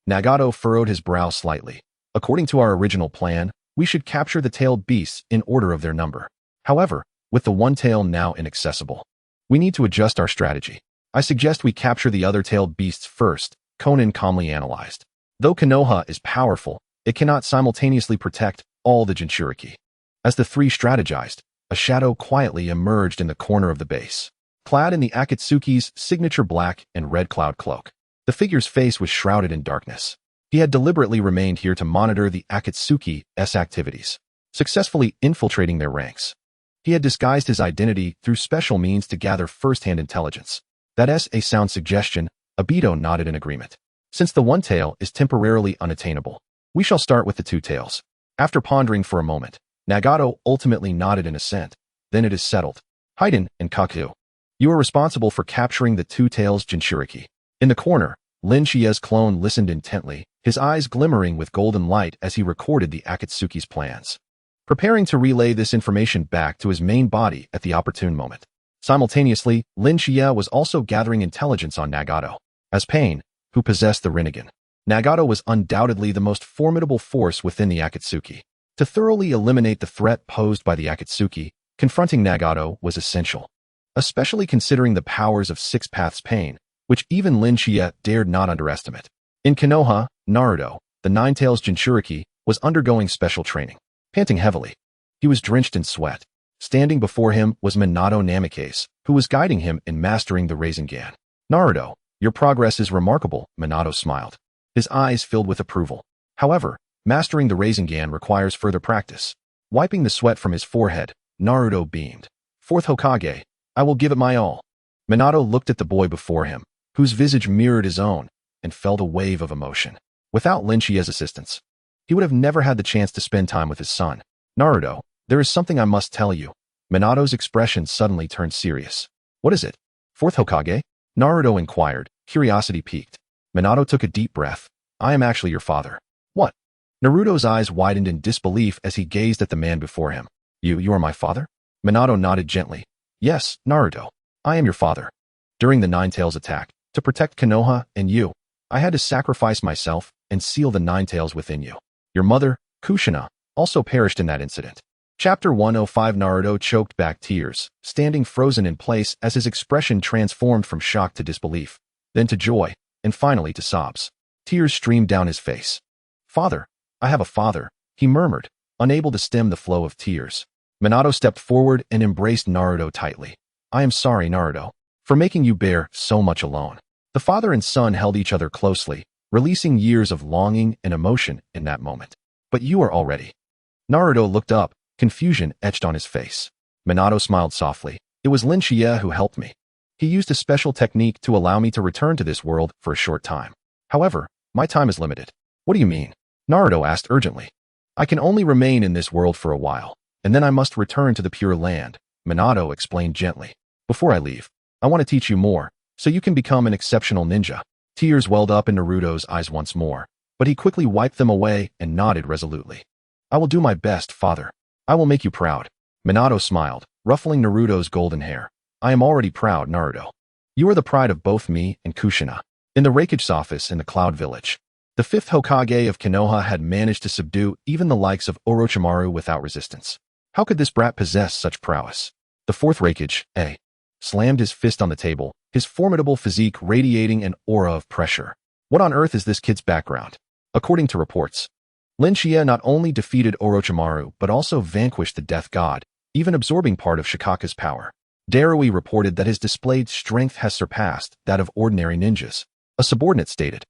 Nagato furrowed his brow slightly. "According to our original plan, we should capture the tailed beasts in order of their number. However, with the one tail now inaccessible, we need to adjust our strategy. I suggest we capture the other tailed beasts first," Konan calmly analyzed. Though Konoha is powerful, it cannot simultaneously protect all the Jinchuriki. As the three strategized, a shadow quietly emerged in the corner of the base. Clad in the Akatsuki's signature black and red cloud cloak, the figure's face was shrouded in darkness. He had deliberately remained here to monitor the Akatsuki's activities, successfully infiltrating their ranks. He had disguised his identity through special means to gather first-hand intelligence. "That's a sound suggestion," Obito nodded in agreement. "Since the one tail is temporarily unattainable, we shall start with the two tails." After pondering for a moment, Nagato ultimately nodded in assent. "Then it is settled. Haiden and Kaku, you are responsible for capturing the two tails Jinchuriki." In the corner, Lin Shichiya's clone listened intently, his eyes glimmering with golden light as he recorded the Akatsuki's plans, preparing to relay this information back to his main body at the opportune moment. Simultaneously, Lin Shichiya was also gathering intelligence on Nagato. As Pain, who possessed the Rinnegan, Nagato was undoubtedly the most formidable force within the Akatsuki. To thoroughly eliminate the threat posed by the Akatsuki, confronting Nagato was essential, especially considering the powers of Six Paths Pain, which even Lin Shichiya dared not underestimate. In Konoha, Naruto, the Nine-Tails Jinchuriki, was undergoing special training. Panting heavily, he was drenched in sweat. Standing before him was Minato Namikaze, who was guiding him in mastering the Rasengan. "Naruto, your progress is remarkable," Minato smiled, his eyes filled with approval. However, mastering the Rasengan requires further practice. Wiping the sweat from his forehead, Naruto beamed. "Fourth Hokage, I will give it my all." Minato looked at the boy before him, whose visage mirrored his own, and felt a wave of emotion. Without Lin Shichiya's assistance, he would have never had the chance to spend time with his son. "Naruto, there is something I must tell you." Minato's expression suddenly turned serious. "What is it?" "Fourth Hokage?" Naruto inquired, curiosity piqued. Minato took a deep breath. "I am actually your father." "What?" Naruto's eyes widened in disbelief as he gazed at the man before him. You are my father? Minato nodded gently. Yes, Naruto. I am your father. During the Ninetales attack, to protect Konoha and you, I had to sacrifice myself and seal the Ninetales within you. Your mother, Kushina, also perished in that incident. Chapter 105. Naruto choked back tears, standing frozen in place as his expression transformed from shock to disbelief, then to joy, and finally to sobs. Tears streamed down his face. Father, I have a father, he murmured, unable to stem the flow of tears. Minato stepped forward and embraced Naruto tightly. I am sorry, Naruto, for making you bear so much alone. The father and son held each other closely, releasing years of longing and emotion in that moment. But you are all ready. Naruto looked up, confusion etched on his face. Minato smiled softly. It was Shichiya who helped me. He used a special technique to allow me to return to this world for a short time. However, my time is limited. What do you mean? Naruto asked urgently. I can only remain in this world for a while, and then I must return to the Pure Land, Minato explained gently. Before I leave, I want to teach you more, so you can become an exceptional ninja. Tears welled up in Naruto's eyes once more, but he quickly wiped them away and nodded resolutely. I will do my best, father. I will make you proud. Minato smiled, ruffling Naruto's golden hair. I am already proud, Naruto. You are the pride of both me and Kushina. In the Raikage's office in the Cloud Village, the fifth Hokage of Konoha had managed to subdue even the likes of Orochimaru without resistance. How could this brat possess such prowess? The fourth Raikage, slammed his fist on the table, his formidable physique radiating an aura of pressure. What on earth is this kid's background? According to reports, Shichiya not only defeated Orochimaru but also vanquished the Death God, even absorbing part of Shikaka's power. Darui reported that his displayed strength has surpassed that of ordinary ninjas. A subordinate stated,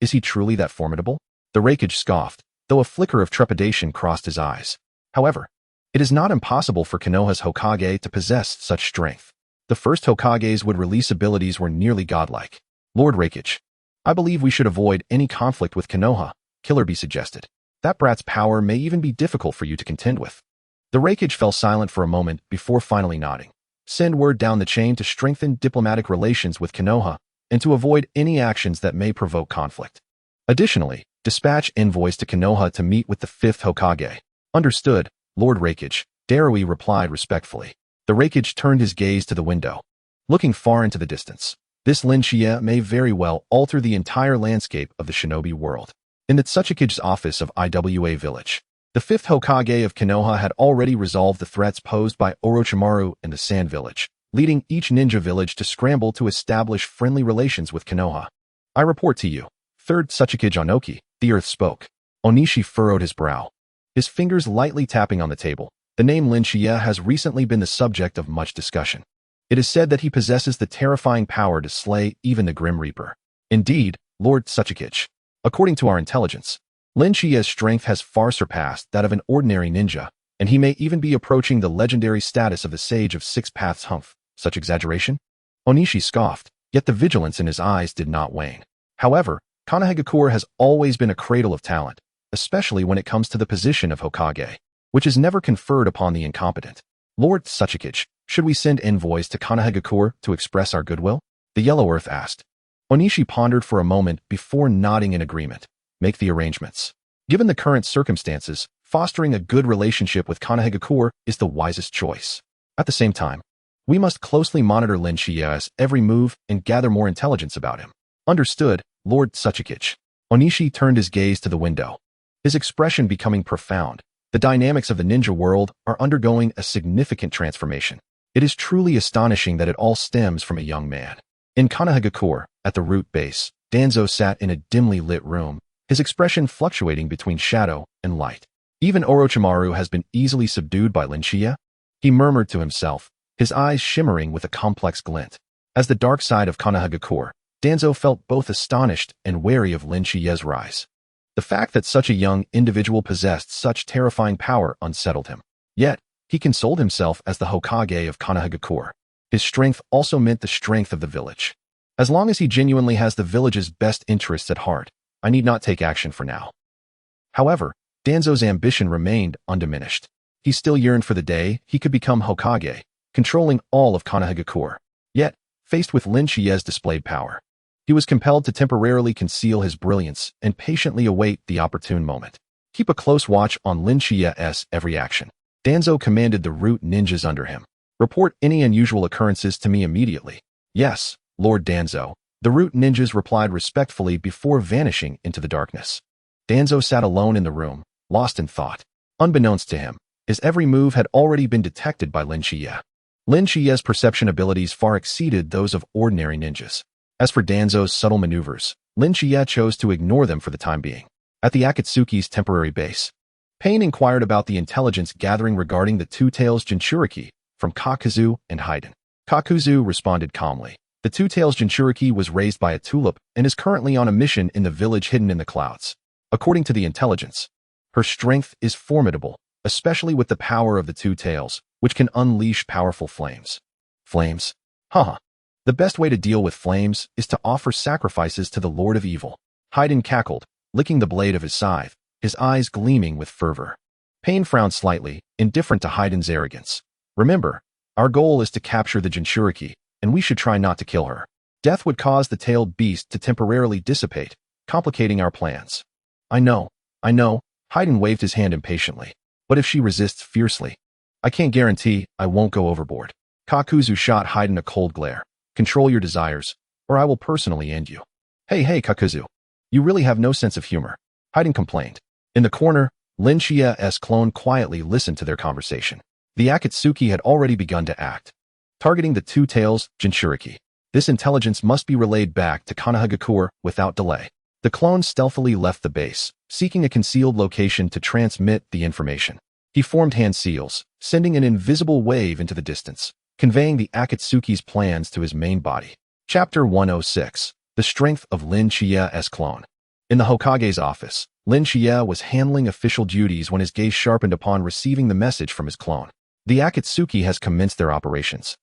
is he truly that formidable? The Raikage scoffed, though a flicker of trepidation crossed his eyes. However, it is not impossible for Konoha's Hokage to possess such strength. The first Hokage's would release abilities were nearly godlike. Lord Raikage, I believe we should avoid any conflict with Konoha, Killer Bee suggested. That brat's power may even be difficult for you to contend with. The Raikage fell silent for a moment before finally nodding. Send word down the chain to strengthen diplomatic relations with Konoha and to avoid any actions that may provoke conflict. Additionally, dispatch envoys to Konoha to meet with the fifth Hokage. Understood, Lord Raikage, Darui replied respectfully. The Raikage turned his gaze to the window, looking far into the distance. This Shichiya may very well alter the entire landscape of the shinobi world. In the Tsuchikage's office of Iwa Village, the fifth Hokage of Konoha had already resolved the threats posed by Orochimaru and the Sand Village, leading each ninja village to scramble to establish friendly relations with Konoha. I report to you. Third Tsuchikage Onoki, the earth spoke. Onishi furrowed his brow, his fingers lightly tapping on the table. The name Shichiya has recently been the subject of much discussion. It is said that he possesses the terrifying power to slay even the Grim Reaper. Indeed, Lord Tsuchikage. According to our intelligence, Shichiya's strength has far surpassed that of an ordinary ninja, and he may even be approaching the legendary status of the Sage of Six Paths. Such exaggeration? Onishi scoffed, yet the vigilance in his eyes did not wane. However, Konoha has always been a cradle of talent, especially when it comes to the position of Hokage, which is never conferred upon the incompetent. Lord Tsuchikage, should we send envoys to Konoha to express our goodwill? The Yellow Earth asked. Onishi pondered for a moment before nodding in agreement. Make the arrangements. Given the current circumstances, fostering a good relationship with Konoha is the wisest choice. At the same time, we must closely monitor Shichiya's every move and gather more intelligence about him. Understood, Lord Tsuchikage. Onishi turned his gaze to the window, his expression becoming profound. The dynamics of the ninja world are undergoing a significant transformation. It is truly astonishing that it all stems from a young man. In Konoha, at the root base, Danzo sat in a dimly lit room, his expression fluctuating between shadow and light. Even Orochimaru has been easily subdued by Shichiya, he murmured to himself, his eyes shimmering with a complex glint. As the dark side of Konoha, Danzo felt both astonished and wary of Shichiya's rise. The fact that such a young individual possessed such terrifying power unsettled him. Yet, he consoled himself as the Hokage of Konoha. His strength also meant the strength of the village. As long as he genuinely has the village's best interests at heart, I need not take action for now. However, Danzo's ambition remained undiminished. He still yearned for the day he could become Hokage, controlling all of Konoha. Yet, faced with Shichiya's displayed power, he was compelled to temporarily conceal his brilliance and patiently await the opportune moment. Keep a close watch on Lin Shichiya's every action. Danzo commanded the root ninjas under him. Report any unusual occurrences to me immediately. Yes, Lord Danzo. The root ninjas replied respectfully before vanishing into the darkness. Danzo sat alone in the room, lost in thought. Unbeknownst to him, his every move had already been detected by Lin Shichiya. Lin Shichiya's perception abilities far exceeded those of ordinary ninjas. As for Danzo's subtle maneuvers, Lin Shichiya chose to ignore them for the time being. At the Atsutsuki's temporary base, Pain inquired about the intelligence gathering regarding the Two-Tails Jinchuriki from Kakuzu and Haiden. Kakuzu responded calmly. The Two-Tails Jinchuriki was raised by a tulip and is currently on a mission in the village hidden in the clouds. According to the intelligence, her strength is formidable, especially with the power of the two tails, which can unleash powerful flames. Flames? Haha. The best way to deal with flames is to offer sacrifices to the Lord of Evil. Haiden cackled, licking the blade of his scythe, his eyes gleaming with fervor. Pain frowned slightly, indifferent to Haiden's arrogance. Remember, our goal is to capture the Jinchuriki, and we should try not to kill her. Death would cause the tailed beast to temporarily dissipate, complicating our plans. I know. Haiden waved his hand impatiently. But if she resists fiercely, I can't guarantee I won't go overboard. Kakuzu shot Haiden a cold glare. Control your desires, or I will personally end you. Hey, Kakuzu. You really have no sense of humor. Haiden complained. In the corner, Lin Shichiya's clone quietly listened to their conversation. The Atsutsuki had already begun to act, targeting the Two-Tails Jinchuriki. This intelligence must be relayed back to Konoha without delay. The clone stealthily left the base, seeking a concealed location to transmit the information. He formed hand seals, sending an invisible wave into the distance, conveying the Atsutsuki's plans to his main body. Chapter 106. The Strength of Lin Shichiya's Clone. In the Hokage's office, Lin Shichiya was handling official duties when his gaze sharpened upon receiving the message from his clone. The Atsutsuki has commenced their operations.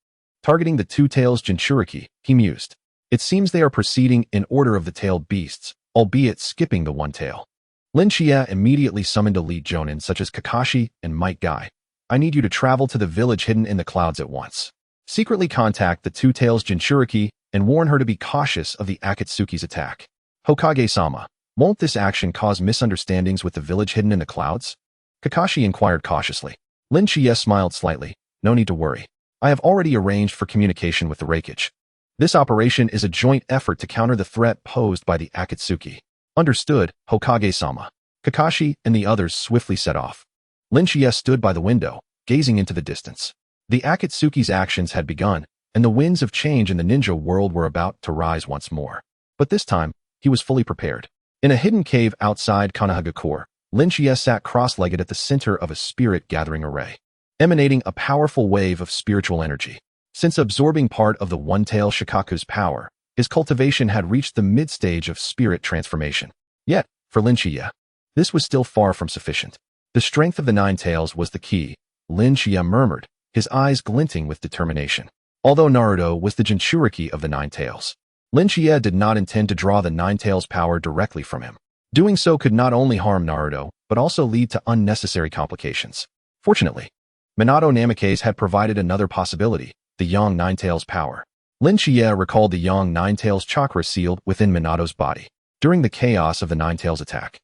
Targeting the Two-Tails Jinchuriki, he mused. It seems they are proceeding in order of the tailed beasts, albeit skipping the one tail. Lin Shichiya immediately summoned elite jonin such as Kakashi and Might Guy. I need you to travel to the village hidden in the clouds at once. Secretly contact the Two-Tails Jinchuriki and warn her to be cautious of the Atsutsuki's attack. Hokage-sama, won't this action cause misunderstandings with the village hidden in the clouds? Kakashi inquired cautiously. Lin Shichiya smiled slightly. No need to worry. I have already arranged for communication with the Raikage. This operation is a joint effort to counter the threat posed by the Atsutsuki. Understood, Hokage-sama. Kakashi and the others swiftly set off. Lin Shichiya stood by the window, gazing into the distance. The Atsutsuki's actions had begun, and the winds of change in the ninja world were about to rise once more. But this time, he was fully prepared. In a hidden cave outside Konoha, Lin Shichiya sat cross-legged at the center of a spirit-gathering array, emanating a powerful wave of spiritual energy. Since absorbing part of the one-tail Shikaku's power, his cultivation had reached the mid-stage of spirit transformation. Yet, for Lin Shichiya, this was still far from sufficient. The strength of the nine tails was the key, Lin Shichiya murmured, his eyes glinting with determination. Although Naruto was the Jinchuriki of the nine tails, Lin Shichiya did not intend to draw the nine tails' power directly from him. Doing so could not only harm Naruto, but also lead to unnecessary complications. Fortunately, Minato Namikaze had provided another possibility, the Yang Nine-Tails power. Lin Shichiya recalled the Yang Nine-Tails chakra sealed within Minato's body. During the chaos of the Nine-Tails attack,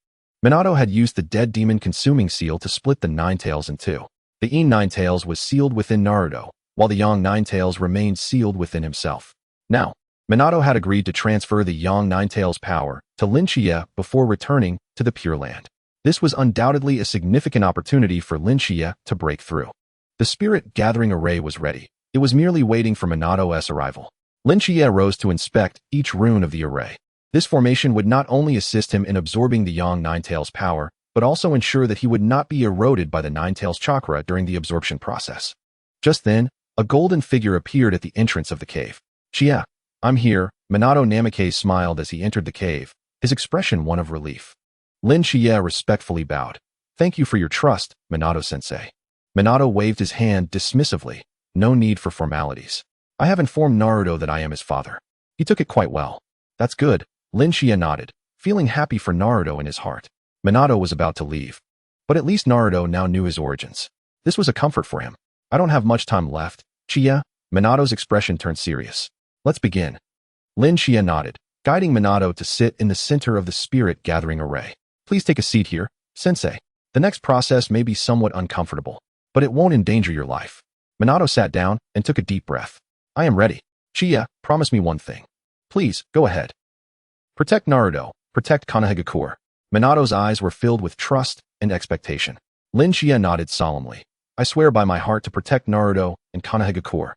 Minato had used the dead demon consuming seal to split the Nine-Tails in two. The Yin Nine-Tails was sealed within Naruto, while the Yang Nine-Tails remained sealed within himself. Now, Minato had agreed to transfer the Yang Nine-Tails power to Lin Shichiya before returning to the Pure Land. This was undoubtedly a significant opportunity for Lin Shichiya to break through. The spirit-gathering array was ready. It was merely waiting for Minato's arrival. Lin Shichiya rose to inspect each rune of the array. This formation would not only assist him in absorbing the Yang Nine-Tails power, but also ensure that he would not be eroded by the Nine-Tails chakra during the absorption process. Just then, a golden figure appeared at the entrance of the cave. Shichiya, I'm here. Minato Namikaze smiled as he entered the cave, his expression one of relief. Lin Shichiya respectfully bowed. Thank you for your trust, Minato-sensei. Minato waved his hand dismissively. No need for formalities. I have informed Naruto that I am his father. He took it quite well. That's good. Lin Shichiya nodded, feeling happy for Naruto in his heart. Minato was about to leave. But at least Naruto now knew his origins. This was a comfort for him. I don't have much time left. Shichiya, Minato's expression turned serious. Let's begin. Lin Shichiya nodded, guiding Minato to sit in the center of the spirit-gathering array. Please take a seat here. Sensei, the next process may be somewhat uncomfortable, but it won't endanger your life. Minato sat down and took a deep breath. I am ready. Shichiya, promise me one thing. Please, go ahead. Protect Naruto, protect Konoha. Minato's eyes were filled with trust and expectation. Shichiya nodded solemnly. I swear by my heart to protect Naruto and Konoha.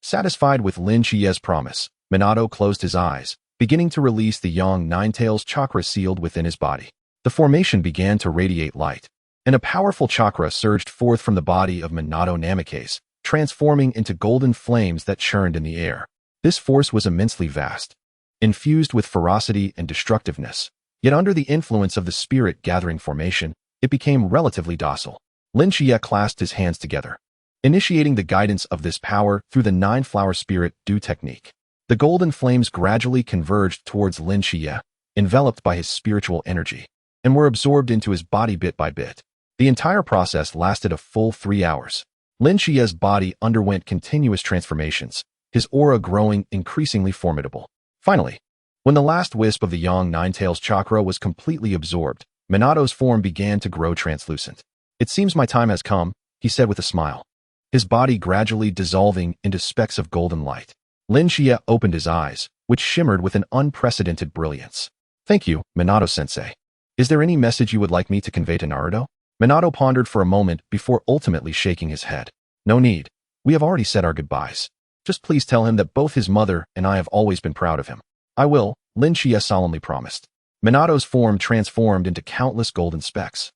Satisfied with Shichiya's promise, Minato closed his eyes, beginning to release the yang nine-tails chakra sealed within his body. The formation began to radiate light, and a powerful chakra surged forth from the body of Minato Namikaze, transforming into golden flames that churned in the air. This force was immensely vast, infused with ferocity and destructiveness, yet under the influence of the spirit-gathering formation, it became relatively docile. Shichiya clasped his hands together, initiating the guidance of this power through the nine-flower spirit dew technique. The golden flames gradually converged towards Shichiya, enveloped by his spiritual energy, and were absorbed into his body bit by bit. The entire process lasted a full 3 hours. Shichiya's body underwent continuous transformations, his aura growing increasingly formidable. Finally, when the last wisp of the yang nine-tails chakra was completely absorbed, Minato's form began to grow translucent. It seems my time has come, he said with a smile, his body gradually dissolving into specks of golden light. Shichiya opened his eyes, which shimmered with an unprecedented brilliance. Thank you, Minato-sensei. Is there any message you would like me to convey to Naruto? Minato pondered for a moment before ultimately shaking his head. No need. We have already said our goodbyes. Just please tell him that both his mother and I have always been proud of him. I will, Shichiya solemnly promised. Minato's form transformed into countless golden specks,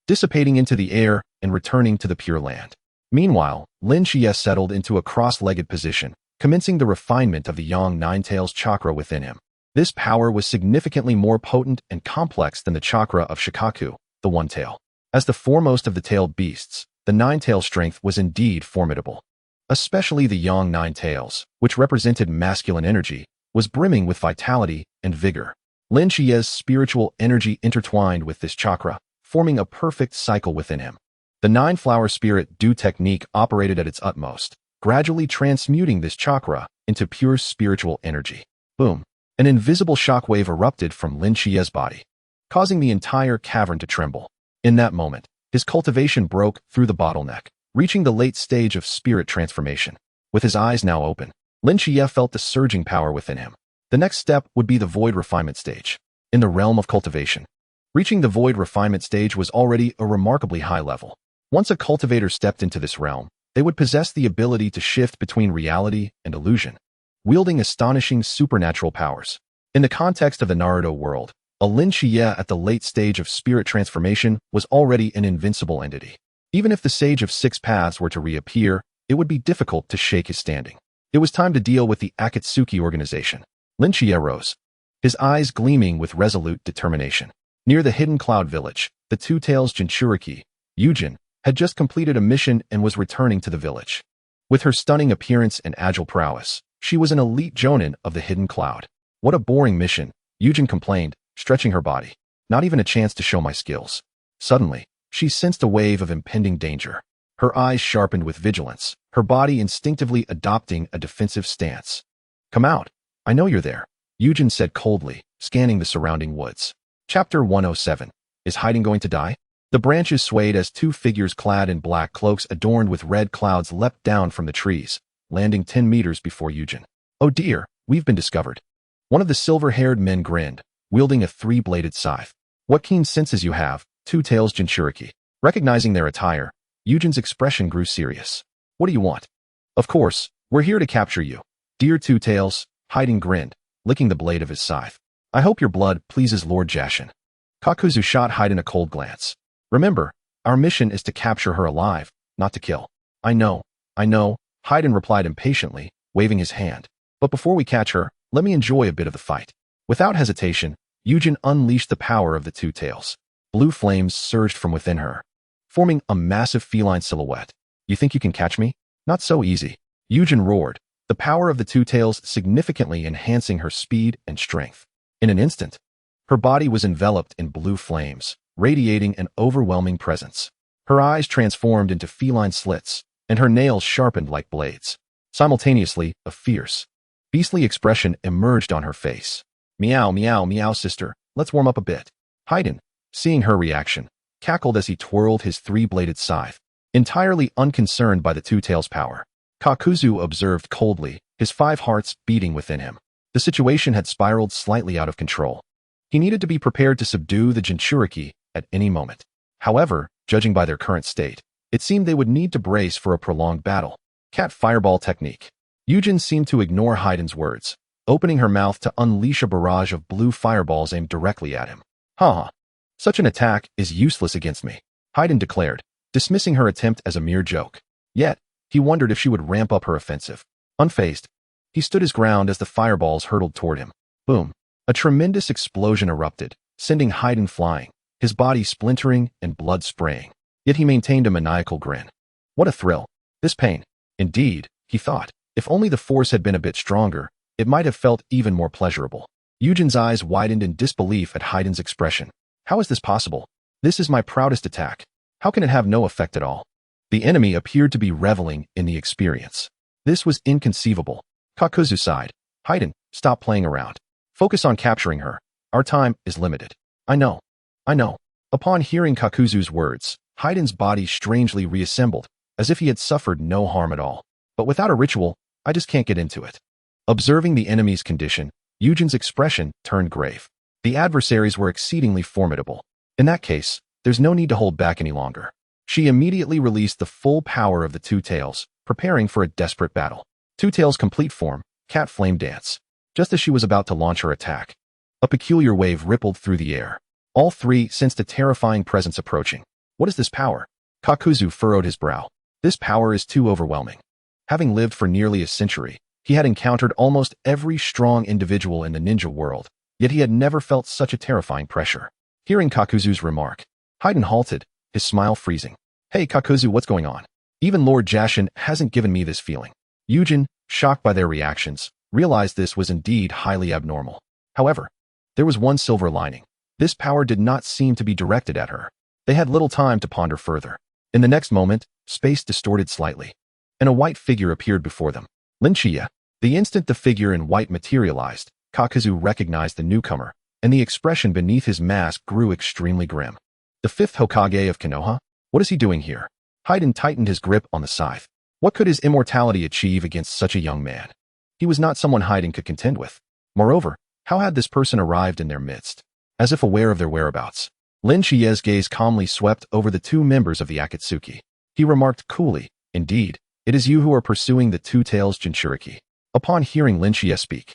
dissipating into the air and returning to the Pure Land. Meanwhile, Shichiya settled into a cross-legged position, commencing the refinement of the yang nine-tails chakra within him. This power was significantly more potent and complex than the chakra of Shikaku, the one-tail. As the foremost of the tailed beasts, the nine-tail strength was indeed formidable. Especially the yang nine-tails, which represented masculine energy, was brimming with vitality and vigor. Shichiya's spiritual energy intertwined with this chakra, forming a perfect cycle within him. The nine-flower spirit dew technique operated at its utmost, gradually transmuting this chakra into pure spiritual energy. Boom! An invisible shockwave erupted from Shichiya's body, causing the entire cavern to tremble. In that moment, his cultivation broke through the bottleneck, reaching the late stage of spirit transformation. With his eyes now open, Shichiya felt the surging power within him. The next step would be the void refinement stage. In the realm of cultivation, reaching the void refinement stage was already a remarkably high level. Once a cultivator stepped into this realm, they would possess the ability to shift between reality and illusion, wielding astonishing supernatural powers. In the context of the Naruto world, a Shichiya at the late stage of spirit transformation was already an invincible entity. Even if the Sage of Six Paths were to reappear, it would be difficult to shake his standing. It was time to deal with the Atsutsuki organization. Shichiya rose, his eyes gleaming with resolute determination. Near the hidden cloud village, the two-tails Jinchuriki, Yujin, had just completed a mission and was returning to the village. With her stunning appearance and agile prowess, she was an elite jonin of the hidden cloud. What a boring mission, Yujin complained, stretching her body. Not even a chance to show my skills. Suddenly, she sensed a wave of impending danger. Her eyes sharpened with vigilance, her body instinctively adopting a defensive stance. Come out. I know you're there, Yujin said coldly, scanning the surrounding woods. Chapter 107. Is hiding going to die? The branches swayed as two figures clad in black cloaks adorned with red clouds leapt down from the trees, landing 10 meters before Yujin. Oh dear, we've been discovered. One of the silver-haired men grinned, wielding a three-bladed scythe. What keen senses you have, two-tails Jinchuriki. Recognizing their attire, Yujin's expression grew serious. What do you want? Of course, we're here to capture you. Dear two-tails, Hiding grinned, licking the blade of his scythe. I hope your blood pleases Lord Jashin. Kakuzu shot Hiden a cold glance. Remember, our mission is to capture her alive, not to kill. I know, Hiden replied impatiently, waving his hand. But before we catch her, let me enjoy a bit of the fight. Without hesitation, Yujin unleashed the power of the two tails. Blue flames surged from within her, forming a massive feline silhouette. You think you can catch me? Not so easy. Yujin roared, the power of the two tails significantly enhancing her speed and strength. In an instant, her body was enveloped in blue flames, radiating an overwhelming presence. Her eyes transformed into feline slits, and her nails sharpened like blades. Simultaneously, a fierce, beastly expression emerged on her face. Meow, meow, meow, sister, let's warm up a bit. Hiden, seeing her reaction, cackled as he twirled his three-bladed scythe, entirely unconcerned by the two-tails' power. Kakuzu observed coldly, his 5 hearts beating within him. The situation had spiraled slightly out of control. He needed to be prepared to subdue the Jinchuriki at any moment. However, judging by their current state, it seemed they would need to brace for a prolonged battle. Cat Fireball Technique. Yujin seemed to ignore Haiden's words, opening her mouth to unleash a barrage of blue fireballs aimed directly at him. Haha. Such an attack is useless against me, Haiden declared, dismissing her attempt as a mere joke. Yet, he wondered if she would ramp up her offensive. Unfazed, he stood his ground as the fireballs hurtled toward him. Boom. A tremendous explosion erupted, sending Haiden flying, his body splintering and blood spraying. Yet he maintained a maniacal grin. What a thrill. This pain. Indeed, he thought, if only the force had been a bit stronger, it might have felt even more pleasurable. Yujin's eyes widened in disbelief at Haiden's expression. How is this possible? This is my proudest attack. How can it have no effect at all? The enemy appeared to be reveling in the experience. This was inconceivable. Kakuzu sighed. Haiden, stop playing around. Focus on capturing her. Our time is limited. I know. Upon hearing Kakuzu's words, Haiden's body strangely reassembled, as if he had suffered no harm at all. But without a ritual, I just can't get into it. Observing the enemy's condition, Yujin's expression turned grave. The adversaries were exceedingly formidable. In that case, there's no need to hold back any longer. She immediately released the full power of the two tails, preparing for a desperate battle. Two tails complete form, cat flame dance. Just as she was about to launch her attack, a peculiar wave rippled through the air. All three sensed a terrifying presence approaching. What is this power? Kakuzu furrowed his brow. This power is too overwhelming. Having lived for nearly a century, he had encountered almost every strong individual in the ninja world, yet he had never felt such a terrifying pressure. Hearing Kakuzu's remark, Haiden halted, his smile freezing. Hey Kakuzu, what's going on? Even Lord Jashin hasn't given me this feeling. Yujin, shocked by their reactions, realized this was indeed highly abnormal. However, there was one silver lining. This power did not seem to be directed at her. They had little time to ponder further. In the next moment, space distorted slightly, and a white figure appeared before them. Shichiya. The instant the figure in white materialized, Kakuzu recognized the newcomer, and the expression beneath his mask grew extremely grim. The 5th Hokage of Konoha? What is he doing here? Haiden tightened his grip on the scythe. What could his immortality achieve against such a young man? He was not someone Haiden could contend with. Moreover, how had this person arrived in their midst? As if aware of their whereabouts, Shichiya's gaze calmly swept over the 2 members of the Atsutsuki. He remarked coolly, indeed, it is you who are pursuing the two tails Jinchuriki. Upon hearing Shichiya speak,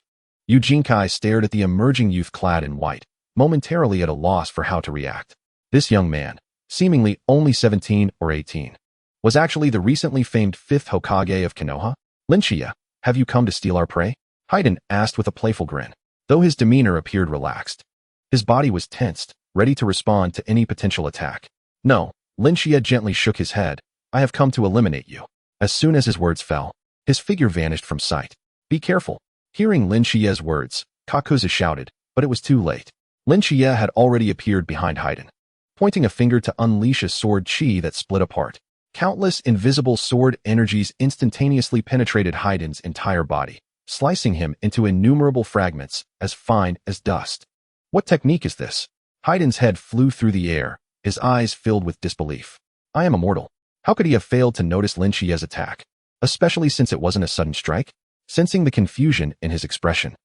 Yujinkai stared at the emerging youth clad in white, momentarily at a loss for how to react. This young man, seemingly only 17 or 18, was actually the recently famed 5th Hokage of Konoha. Shichiya, have you come to steal our prey? Haiden asked with a playful grin, though his demeanor appeared relaxed. His body was tensed, ready to respond to any potential attack. No, Shichiya gently shook his head. I have come to eliminate you. As soon as his words fell, his figure vanished from sight. Be careful. Hearing Shichiya's words, Kakuzu shouted, but it was too late. Shichiya had already appeared behind Haiden, pointing a finger to unleash a sword chi that split apart. Countless invisible sword energies instantaneously penetrated Haiden's entire body, slicing him into innumerable fragments as fine as dust. What technique is this? Haiden's head flew through the air, his eyes filled with disbelief. I am immortal. How could he have failed to notice Shichiya's attack, especially since it wasn't a sudden strike? Sensing the confusion in his expression,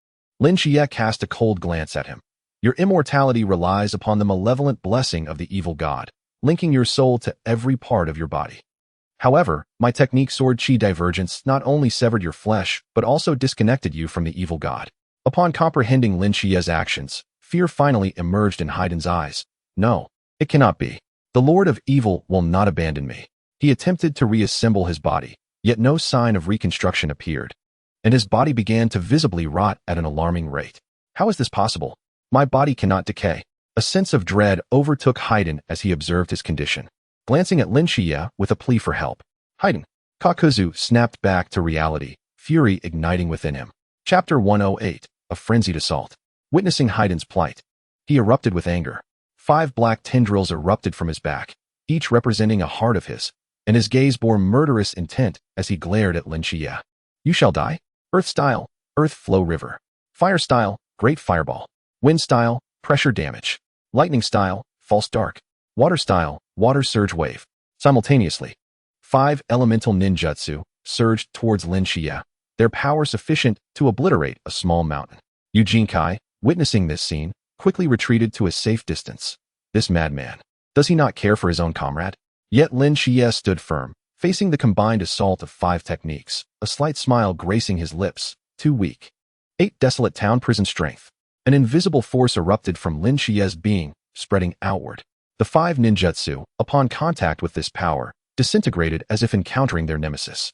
Shichiya cast a cold glance at him. Your immortality relies upon the malevolent blessing of the evil god, linking your soul to every part of your body. However, my technique Sword Chi Divergence not only severed your flesh, but also disconnected you from the evil god. Upon comprehending Shichiya's actions, fear finally emerged in Haiden's eyes. No, it cannot be. The Lord of Evil will not abandon me. He attempted to reassemble his body, yet no sign of reconstruction appeared, and his body began to visibly rot at an alarming rate. How is this possible? My body cannot decay. A sense of dread overtook Haiden as he observed his condition. Glancing at Shichiya with a plea for help, Haiden, Kakuzu snapped back to reality, fury igniting within him. Chapter 108, A Frenzied Assault. Witnessing Haiden's plight, he erupted with anger. 5 black tendrils erupted from his back, each representing a heart of his, and his gaze bore murderous intent as he glared at Shichiya. You shall die? Earth style, Earth Flow River. Fire style, Great Fireball. Wind style, Pressure Damage. Lightning style, False Dark. Water Style, Water Surge Wave. Simultaneously, 5 elemental ninjutsu surged towards Lin Shichiya, their power sufficient to obliterate a small mountain. Ujinkai, witnessing this scene, quickly retreated to a safe distance. This madman. Does he not care for his own comrade? Yet Lin Shichiya stood firm, facing the combined assault of 5 techniques, a slight smile gracing his lips. Too weak. 8 desolate town prison strength. An invisible force erupted from Lin Shichiya's being, spreading outward. The 5 ninjutsu, upon contact with this power, disintegrated as if encountering their nemesis.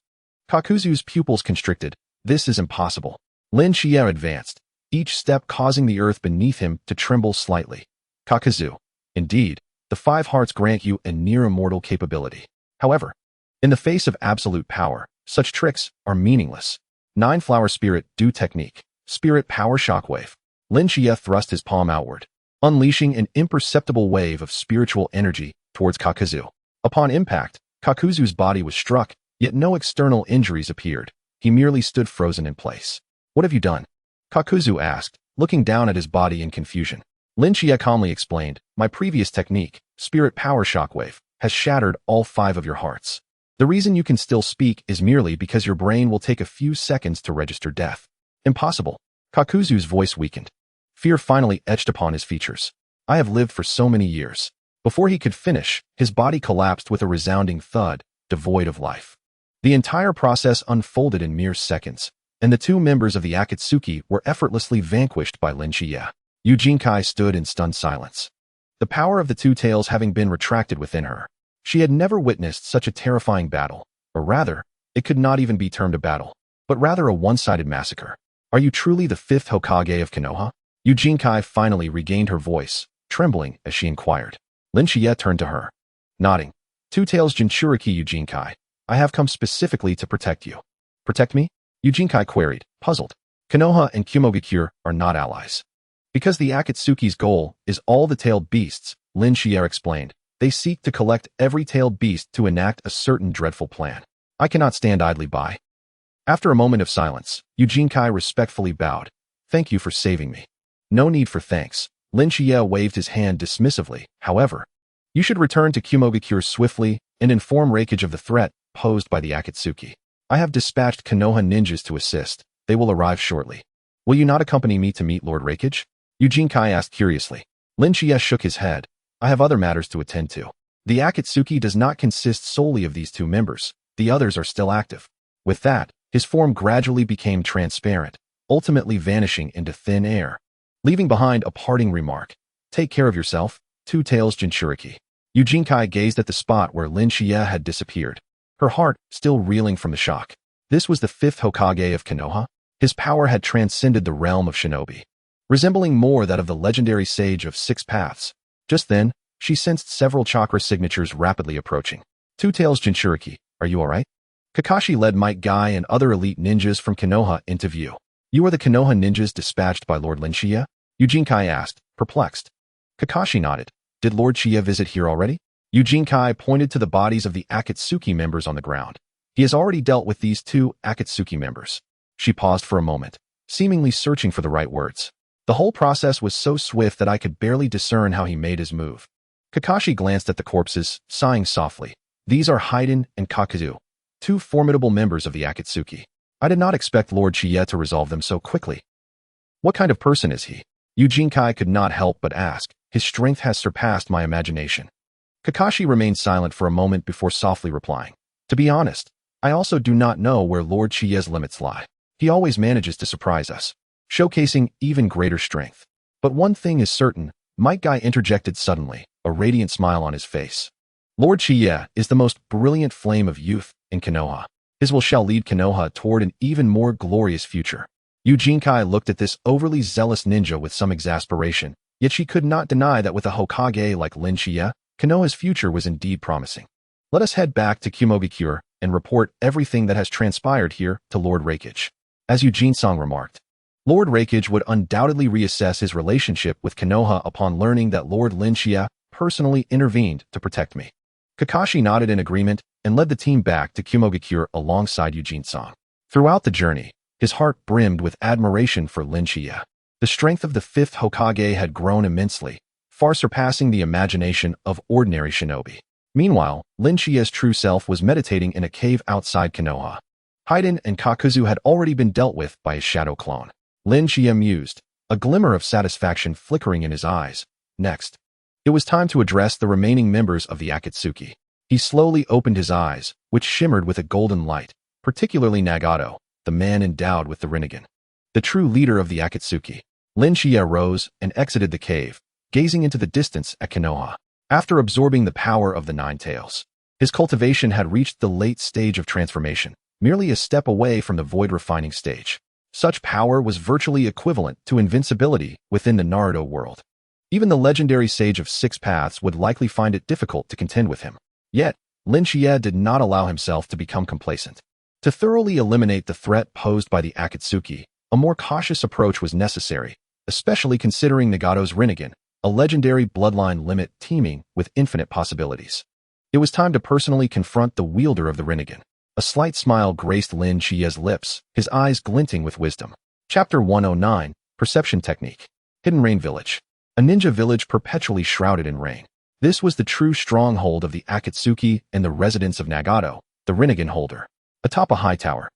Kakuzu's pupils constricted. This is impossible. Lin Shichiya advanced, each step causing the earth beneath him to tremble slightly. Kakuzu. Indeed, the 5 hearts grant you a near-immortal capability. However, in the face of absolute power, such tricks are meaningless. 9 Flower Spirit Dew Technique. Spirit Power Shockwave. Lin Shichiya thrust his palm outward, unleashing an imperceptible wave of spiritual energy towards Kakuzu. Upon impact, Kakuzu's body was struck, yet no external injuries appeared. He merely stood frozen in place. What have you done? Kakuzu asked, looking down at his body in confusion. Lin Shichiya calmly explained, my previous technique, Spirit Power Shockwave, has shattered all 5 of your hearts. The reason you can still speak is merely because your brain will take a few seconds to register death. Impossible. Kakuzu's voice weakened. Fear finally etched upon his features. I have lived for so many years. Before he could finish, his body collapsed with a resounding thud, devoid of life. The entire process unfolded in mere seconds, and the 2 members of the Atsutsuki were effortlessly vanquished by Lin Shichiya. Ujinkai stood in stunned silence. The power of the 2 tails having been retracted within her. She had never witnessed such a terrifying battle, or rather, it could not even be termed a battle, but rather a one-sided massacre. Are you truly the 5th Hokage of Konoha? Ujinkai finally regained her voice, trembling as she inquired. Lin Shichiya turned to her, nodding. 2 Tails Jinchuriki Ujinkai, I have come specifically to protect you. Protect me? Ujinkai queried, puzzled. Konoha and Kumogakure are not allies. Because the Akatsuki's goal is all the tailed beasts, Lin Shichiya explained. They seek to collect every tailed beast to enact a certain dreadful plan. I cannot stand idly by. After a moment of silence, Ujinkai respectfully bowed. Thank you for saving me. No need for thanks. Lin Shichiya waved his hand dismissively. However, you should return to Kumogakure swiftly and inform Raikage of the threat posed by the Akatsuki. I have dispatched Konoha ninjas to assist. They will arrive shortly. Will you not accompany me to meet Lord Raikage? Ujinkai asked curiously. Lin Shichiya shook his head. I have other matters to attend to. The Akatsuki does not consist solely of these 2 members. The others are still active. With that, his form gradually became transparent, ultimately vanishing into thin air, leaving behind a parting remark. Take care of yourself, 2 Tails Jinchuriki. Ujinkai gazed at the spot where Lin Shichiya had disappeared, her heart still reeling from the shock. This was the 5th Hokage of Konoha. His power had transcended the realm of shinobi, resembling more that of the legendary sage of 6 paths. Just then, she sensed several chakra signatures rapidly approaching. 2 Tails Jinchuriki, are you alright? Kakashi led Might Guy and other elite ninjas from Konoha into view. You are the Konoha ninjas dispatched by Lord Lin Shichiya? Ujinkai asked, perplexed. Kakashi nodded. Did Lord Shichiya visit here already? Ujinkai pointed to the bodies of the Akatsuki members on the ground. He has already dealt with these 2 Akatsuki members. She paused for a moment, seemingly searching for the right words. The whole process was so swift that I could barely discern how he made his move. Kakashi glanced at the corpses, sighing softly. These are Haiden and Kakuzu, 2 formidable members of the Akatsuki. I did not expect Lord Shichiya to resolve them so quickly. What kind of person is he? Ujinkai could not help but ask. His strength has surpassed my imagination. Kakashi remained silent for a moment before softly replying. To be honest, I also do not know where Lord Shichiya's limits lie. He always manages to surprise us, showcasing even greater strength. But one thing is certain, Might Guy interjected suddenly, a radiant smile on his face. Lord Shichiya is the most brilliant flame of youth in Konoha. His will shall lead Konoha toward an even more glorious future. Ujinkai looked at this overly zealous ninja with some exasperation, yet she could not deny that with a Hokage like Lin Shichiya, Konoha's future was indeed promising. Let us head back to Kumogakure and report everything that has transpired here to Lord Raikage. As Ujin-san remarked, Lord Raikage would undoubtedly reassess his relationship with Konoha upon learning that Lord Lin Shichiya personally intervened to protect me. Kakashi nodded in agreement and led the team back to Kumogakure alongside Ujin-san. Throughout the journey, his heart brimmed with admiration for Lin Shichiya. The strength of the 5th Hokage had grown immensely, far surpassing the imagination of ordinary shinobi. Meanwhile, Lin Chia's true self was meditating in a cave outside Konoha. Haiden and Kakuzu had already been dealt with by his shadow clone. Lin Chia mused, a glimmer of satisfaction flickering in his eyes. Next, it was time to address the remaining members of the Atsutsuki. He slowly opened his eyes, which shimmered with a golden light, particularly Nagato, the man endowed with the Rinnegan, the true leader of the Atsutsuki. Lin Chia rose and exited the cave, gazing into the distance at Konoha. After absorbing the power of the Nine Tails, his cultivation had reached the late stage of transformation, merely a step away from the void refining stage. Such power was virtually equivalent to invincibility within the Naruto world. Even the legendary sage of six paths would likely find it difficult to contend with him. Yet, Lin Chia did not allow himself to become complacent. To thoroughly eliminate the threat posed by the Atsutsuki, a more cautious approach was necessary, especially considering Nagato's Rinnegan, a legendary bloodline limit teeming with infinite possibilities. It was time to personally confront the wielder of the Rinnegan. A slight smile graced Lin Chia's lips, his eyes glinting with wisdom. Chapter 109, Perception Technique. Hidden Rain Village. A ninja village perpetually shrouded in rain. This was the true stronghold of the Atsutsuki and the residence of Nagato, the Rinnegan holder. Atop a high tower,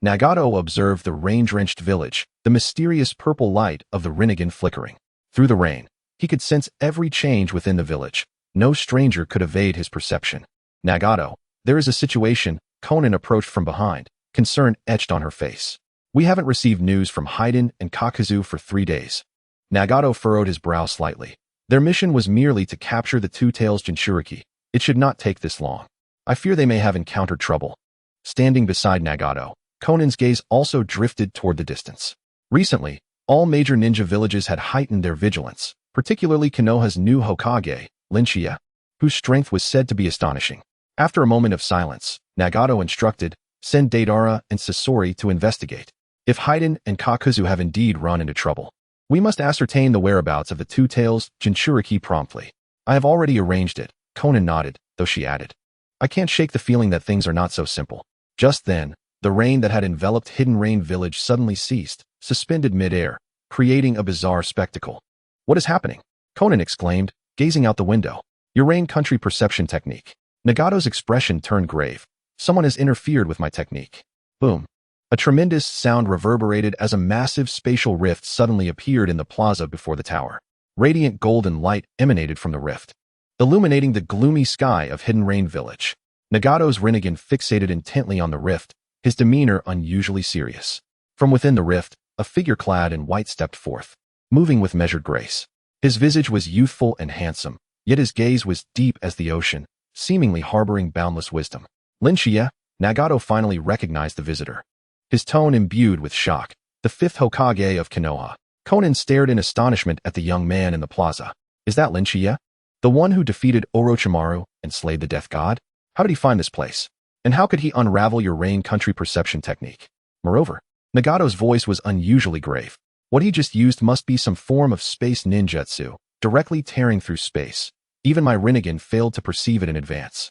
Nagato observed the rain-drenched village, the mysterious purple light of the Rinnegan flickering. Through the rain, he could sense every change within the village. No stranger could evade his perception. Nagato, there is a situation. Conan approached from behind, concern etched on her face. We haven't received news from Haiden and Kakuzu for 3 days. Nagato furrowed his brow slightly. Their mission was merely to capture the two-tails Jinchuriki. It should not take this long. I fear they may have encountered trouble. Standing beside Nagato, Conan's gaze also drifted toward the distance. Recently, all major ninja villages had heightened their vigilance, particularly Konoha's new Hokage, Lin Chia, whose strength was said to be astonishing. After a moment of silence, Nagato instructed, send Deidara and Sasori to investigate. If Haiden and Kakuzu have indeed run into trouble, we must ascertain the whereabouts of the two-tails Jinchuriki promptly. I have already arranged it, Conan nodded, though she added, I can't shake the feeling that things are not so simple. Just then, the rain that had enveloped Hidden Rain Village suddenly ceased, suspended mid-air, creating a bizarre spectacle. What is happening? Conan exclaimed, gazing out the window. Your rain country perception technique. Nagato's expression turned grave. Someone has interfered with my technique. Boom. A tremendous sound reverberated as a massive spatial rift suddenly appeared in the plaza before the tower. Radiant golden light emanated from the rift, illuminating the gloomy sky of Hidden Rain Village. Nagato's Rinnegan fixated intently on the rift, his demeanor unusually serious. From within the rift, a figure clad in white stepped forth, moving with measured grace. His visage was youthful and handsome, yet his gaze was deep as the ocean, seemingly harboring boundless wisdom. Lin Chia, Nagato finally recognized the visitor. His tone imbued with shock. The fifth Hokage of Konoha. Conan stared in astonishment at the young man in the plaza. Is that Lin Chia? The one who defeated Orochimaru and slayed the Death God? How did he find this place? And how could he unravel your rain country perception technique? Moreover, Nagato's voice was unusually grave. What he just used must be some form of space ninjutsu, directly tearing through space. Even my Rinnegan failed to perceive it in advance.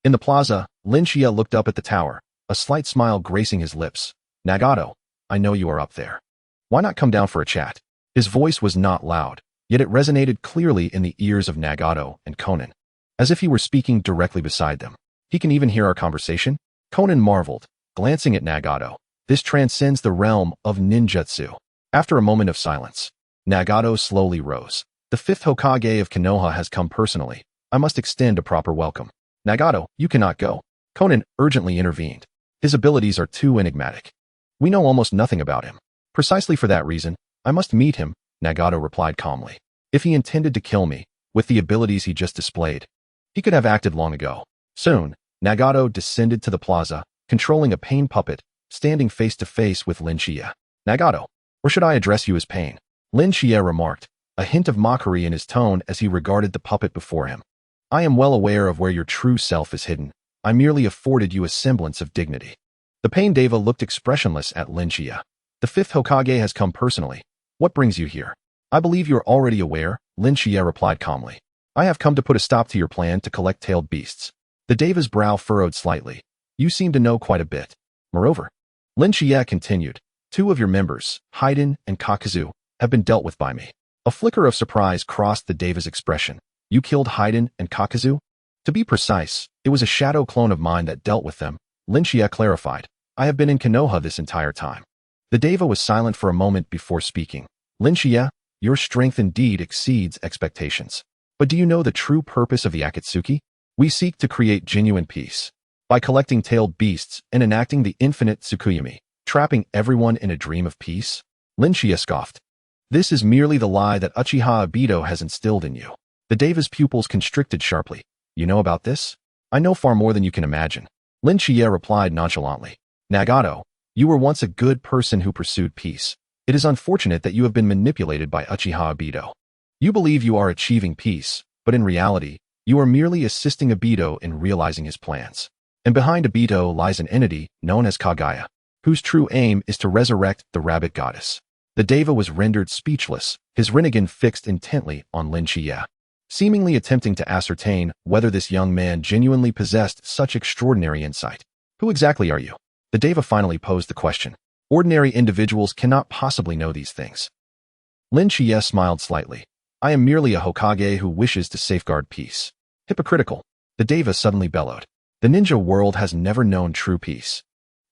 In the plaza, Lin Chia looked up at the tower, a slight smile gracing his lips. Nagato, I know you are up there. Why not come down for a chat? His voice was not loud, yet it resonated clearly in the ears of Nagato and Conan, as if he were speaking directly beside them. He can even hear our conversation? Conan marveled, glancing at Nagato. This transcends the realm of ninjutsu. After a moment of silence, Nagato slowly rose. The fifth Hokage of Konoha has come personally. I must extend a proper welcome. Nagato, you cannot go. Conan urgently intervened. His abilities are too enigmatic. We know almost nothing about him. Precisely for that reason, I must meet him, Nagato replied calmly. If he intended to kill me, with the abilities he just displayed, he could have acted long ago. Soon, Nagato descended to the plaza, controlling a pain puppet, standing face to face with Lin Chia. Nagato, or should I address you as Pain? Lin Chia remarked, a hint of mockery in his tone as he regarded the puppet before him. I am well aware of where your true self is hidden. I merely afforded you a semblance of dignity. The Pain Deva looked expressionless at Lin Chia. The fifth Hokage has come personally. What brings you here? I believe you are already aware, Lin Chia replied calmly. I have come to put a stop to your plan to collect tailed beasts. The Deva's brow furrowed slightly. You seem to know quite a bit. Moreover, Lin Chia continued, 2 of your members, Haiden and Kakuzu, have been dealt with by me. A flicker of surprise crossed the Deva's expression. You killed Haiden and Kakazu? To be precise, it was a shadow clone of mine that dealt with them, Shichiya clarified. I have been in Konoha this entire time. The Deva was silent for a moment before speaking. Shichiya, your strength indeed exceeds expectations. But do you know the true purpose of the Atsutsuki? We seek to create genuine peace. By collecting tailed beasts and enacting the infinite Tsukuyomi, trapping everyone in a dream of peace? Shichiya scoffed. This is merely the lie that Uchiha Obito has instilled in you. The Deva's pupils constricted sharply. You know about this? I know far more than you can imagine. Shichiya replied nonchalantly. Nagato, you were once a good person who pursued peace. It is unfortunate that you have been manipulated by Uchiha Obito. You believe you are achieving peace, but in reality, you are merely assisting Obito in realizing his plans. And behind Obito lies an entity known as Kaguya, whose true aim is to resurrect the rabbit goddess. The Deva was rendered speechless, his Rinnegan fixed intently on Shichiya, seemingly attempting to ascertain whether this young man genuinely possessed such extraordinary insight. Who exactly are you? The Deva finally posed the question. Ordinary individuals cannot possibly know these things. Shichiya smiled slightly. I am merely a Hokage who wishes to safeguard peace. Hypocritical. The Deva suddenly bellowed. The ninja world has never known true peace.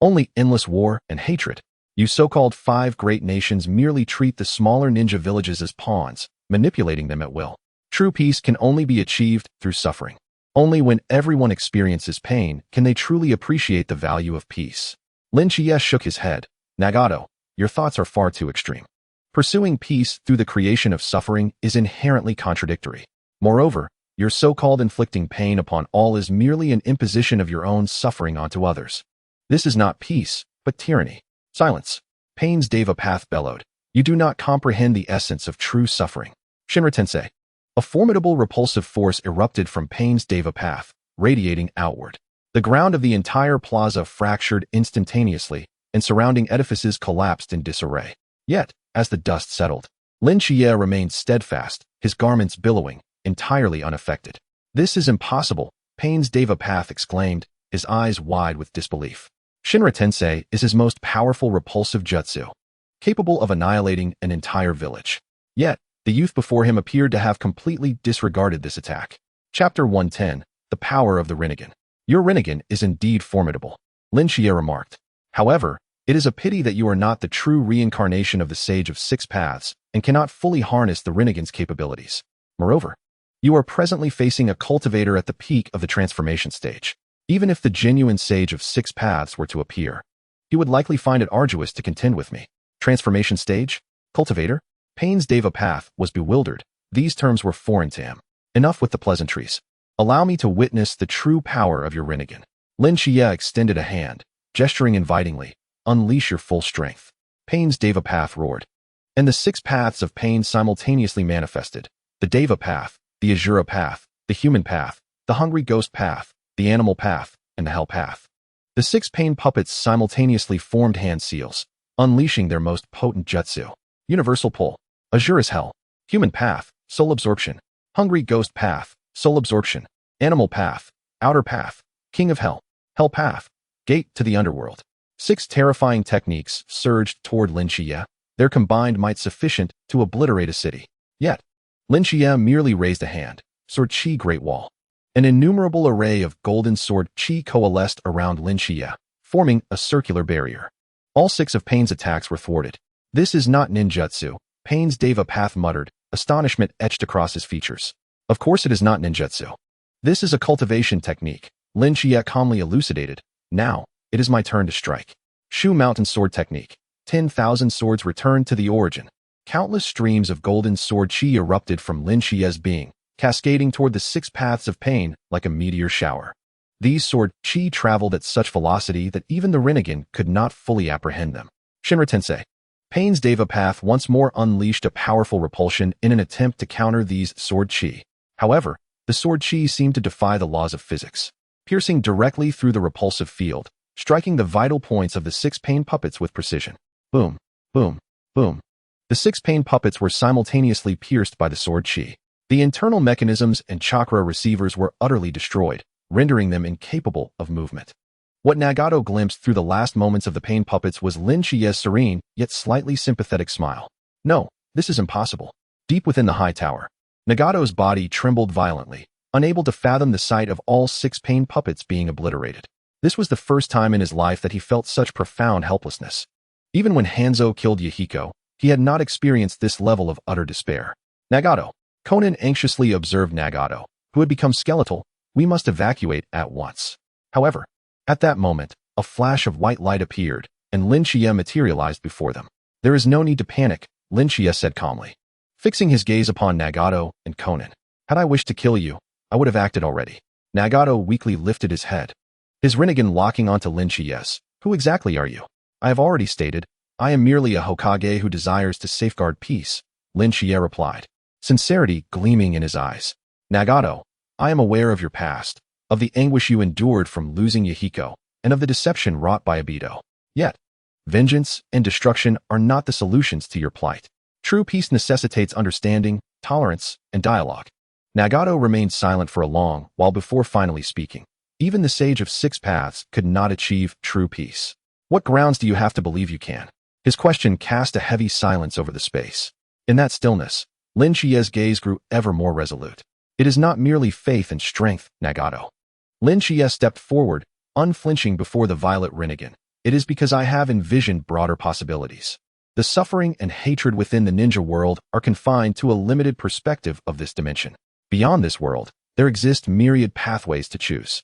Only endless war and hatred. You so-called 5 great nations merely treat the smaller ninja villages as pawns, manipulating them at will. True peace can only be achieved through suffering. Only when everyone experiences pain can they truly appreciate the value of peace. Shichiya shook his head. Nagato, your thoughts are far too extreme. Pursuing peace through the creation of suffering is inherently contradictory. Moreover, your so-called inflicting pain upon all is merely an imposition of your own suffering onto others. This is not peace, but tyranny. Silence. Pain's Deva Path bellowed. You do not comprehend the essence of true suffering. Shinra Tensei. A formidable repulsive force erupted from Pain's Deva Path, radiating outward. The ground of the entire plaza fractured instantaneously, and surrounding edifices collapsed in disarray. Yet, as the dust settled, Shichiya remained steadfast, his garments billowing, entirely unaffected. This is impossible, Pain's Deva Path exclaimed, his eyes wide with disbelief. Shinra Tensei is his most powerful repulsive jutsu, capable of annihilating an entire village. Yet, the youth before him appeared to have completely disregarded this attack. Chapter 110, The Power of the Rinnegan. Your Rinnegan is indeed formidable, Shichiya remarked. However, it is a pity that you are not the true reincarnation of the Sage of 6 Paths and cannot fully harness the Rinnegan's capabilities. Moreover, you are presently facing a cultivator at the peak of the transformation stage. Even if the genuine Sage of 6 Paths were to appear, he would likely find it arduous to contend with me. Transformation stage? Cultivator? Pain's Deva Path was bewildered. These terms were foreign to him. Enough with the pleasantries. Allow me to witness the true power of your Rinnegan. Shichiya extended a hand, gesturing invitingly. Unleash your full strength. Pain's Deva Path roared. And the 6 paths of pain simultaneously manifested. The Deva Path, the Azura Path, the Human Path, the Hungry Ghost Path, the Animal Path, and the Hell Path. The 6 pain puppets simultaneously formed hand seals, unleashing their most potent jutsu. Universal Pull. Azura's Hell. Human Path, Soul Absorption. Hungry Ghost Path, Soul Absorption. Animal Path, Outer Path. King of Hell. Hell Path. Gate to the Underworld. 6 terrifying techniques surged toward Shichiya, their combined might sufficient to obliterate a city. Yet, Shichiya merely raised a hand. Sword Chi Great Wall. An innumerable array of golden sword chi coalesced around Shichiya, forming a circular barrier. All 6 of Pain's attacks were thwarted. This is not ninjutsu, Pain's Deva Path muttered, astonishment etched across his features. Of course it is not ninjutsu. This is a cultivation technique, Shichiya calmly elucidated. Now, it is my turn to strike. Shu Mountain Sword Technique. 10,000 swords returned to the origin. Countless streams of golden sword chi erupted from Shichiya's being, cascading toward the 6 paths of pain like a meteor shower. These sword chi traveled at such velocity that even the Rinnegan could not fully apprehend them. Shinra Tensei. Pain's Deva Path once more unleashed a powerful repulsion in an attempt to counter these sword chi. However, the sword chi seemed to defy the laws of physics, piercing directly through the repulsive field, striking the vital points of the 6 pain puppets with precision. Boom, boom, boom. The 6 pain puppets were simultaneously pierced by the sword chi. The internal mechanisms and chakra receivers were utterly destroyed, rendering them incapable of movement. What Nagato glimpsed through the last moments of the pain puppets was Shichiya's serene, yet slightly sympathetic smile. No, this is impossible. Deep within the high tower, Nagato's body trembled violently, unable to fathom the sight of all 6 pain puppets being obliterated. This was the first time in his life that he felt such profound helplessness. Even when Hanzo killed Yahiko, he had not experienced this level of utter despair. Nagato. Conan anxiously observed Nagato, who had become skeletal. We must evacuate at once. However, at that moment, a flash of white light appeared, and Shichiya materialized before them. There is no need to panic, Shichiya said calmly, fixing his gaze upon Nagato and Conan. Had I wished to kill you, I would have acted already. Nagato weakly lifted his head, his Rinnegan locking onto Shichiya's. Who exactly are you? I have already stated, I am merely a Hokage who desires to safeguard peace, Shichiya replied, sincerity gleaming in his eyes. Nagato, I am aware of your past, of the anguish you endured from losing Yahiko, and of the deception wrought by Obito. Yet, vengeance and destruction are not the solutions to your plight. True peace necessitates understanding, tolerance, and dialogue. Nagato remained silent for a long while before finally speaking. Even the sage of 6 paths could not achieve true peace. What grounds do you have to believe you can? His question cast a heavy silence over the space. In that stillness, Shichiya's gaze grew ever more resolute. It is not merely faith and strength, Nagato. Shichiya stepped forward, unflinching before the violet Rinnegan. It is because I have envisioned broader possibilities. The suffering and hatred within the ninja world are confined to a limited perspective of this dimension. Beyond this world, there exist myriad pathways to choose.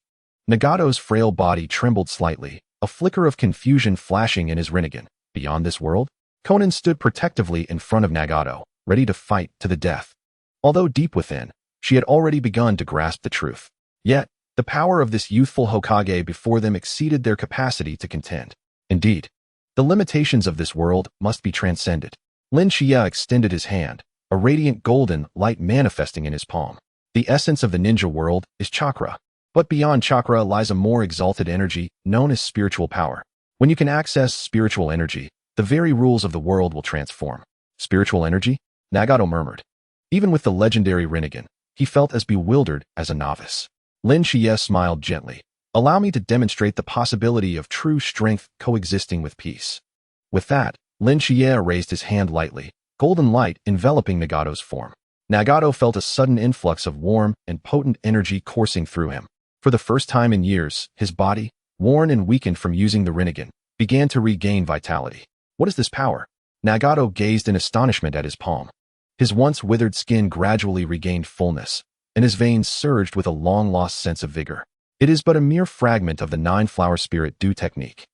Nagato's frail body trembled slightly, a flicker of confusion flashing in his Rinnegan. Beyond this world? Conan stood protectively in front of Nagato, ready to fight to the death. Although deep within, she had already begun to grasp the truth. Yet, the power of this youthful Hokage before them exceeded their capacity to contend. Indeed, the limitations of this world must be transcended. Shichiya extended his hand, a radiant golden light manifesting in his palm. The essence of the ninja world is chakra. But beyond chakra lies a more exalted energy known as spiritual power. When you can access spiritual energy, the very rules of the world will transform. Spiritual energy? Nagato murmured. Even with the legendary Rinnegan, he felt as bewildered as a novice. Shichiya smiled gently. Allow me to demonstrate the possibility of true strength coexisting with peace. With that, Shichiya raised his hand lightly, golden light enveloping Nagato's form. Nagato felt a sudden influx of warm and potent energy coursing through him. For the first time in years, his body, worn and weakened from using the Rinnegan, began to regain vitality. What is this power? Nagato gazed in astonishment at his palm. His once withered skin gradually regained fullness, and his veins surged with a long-lost sense of vigor. It is but a mere fragment of the 9-flower spirit dew technique.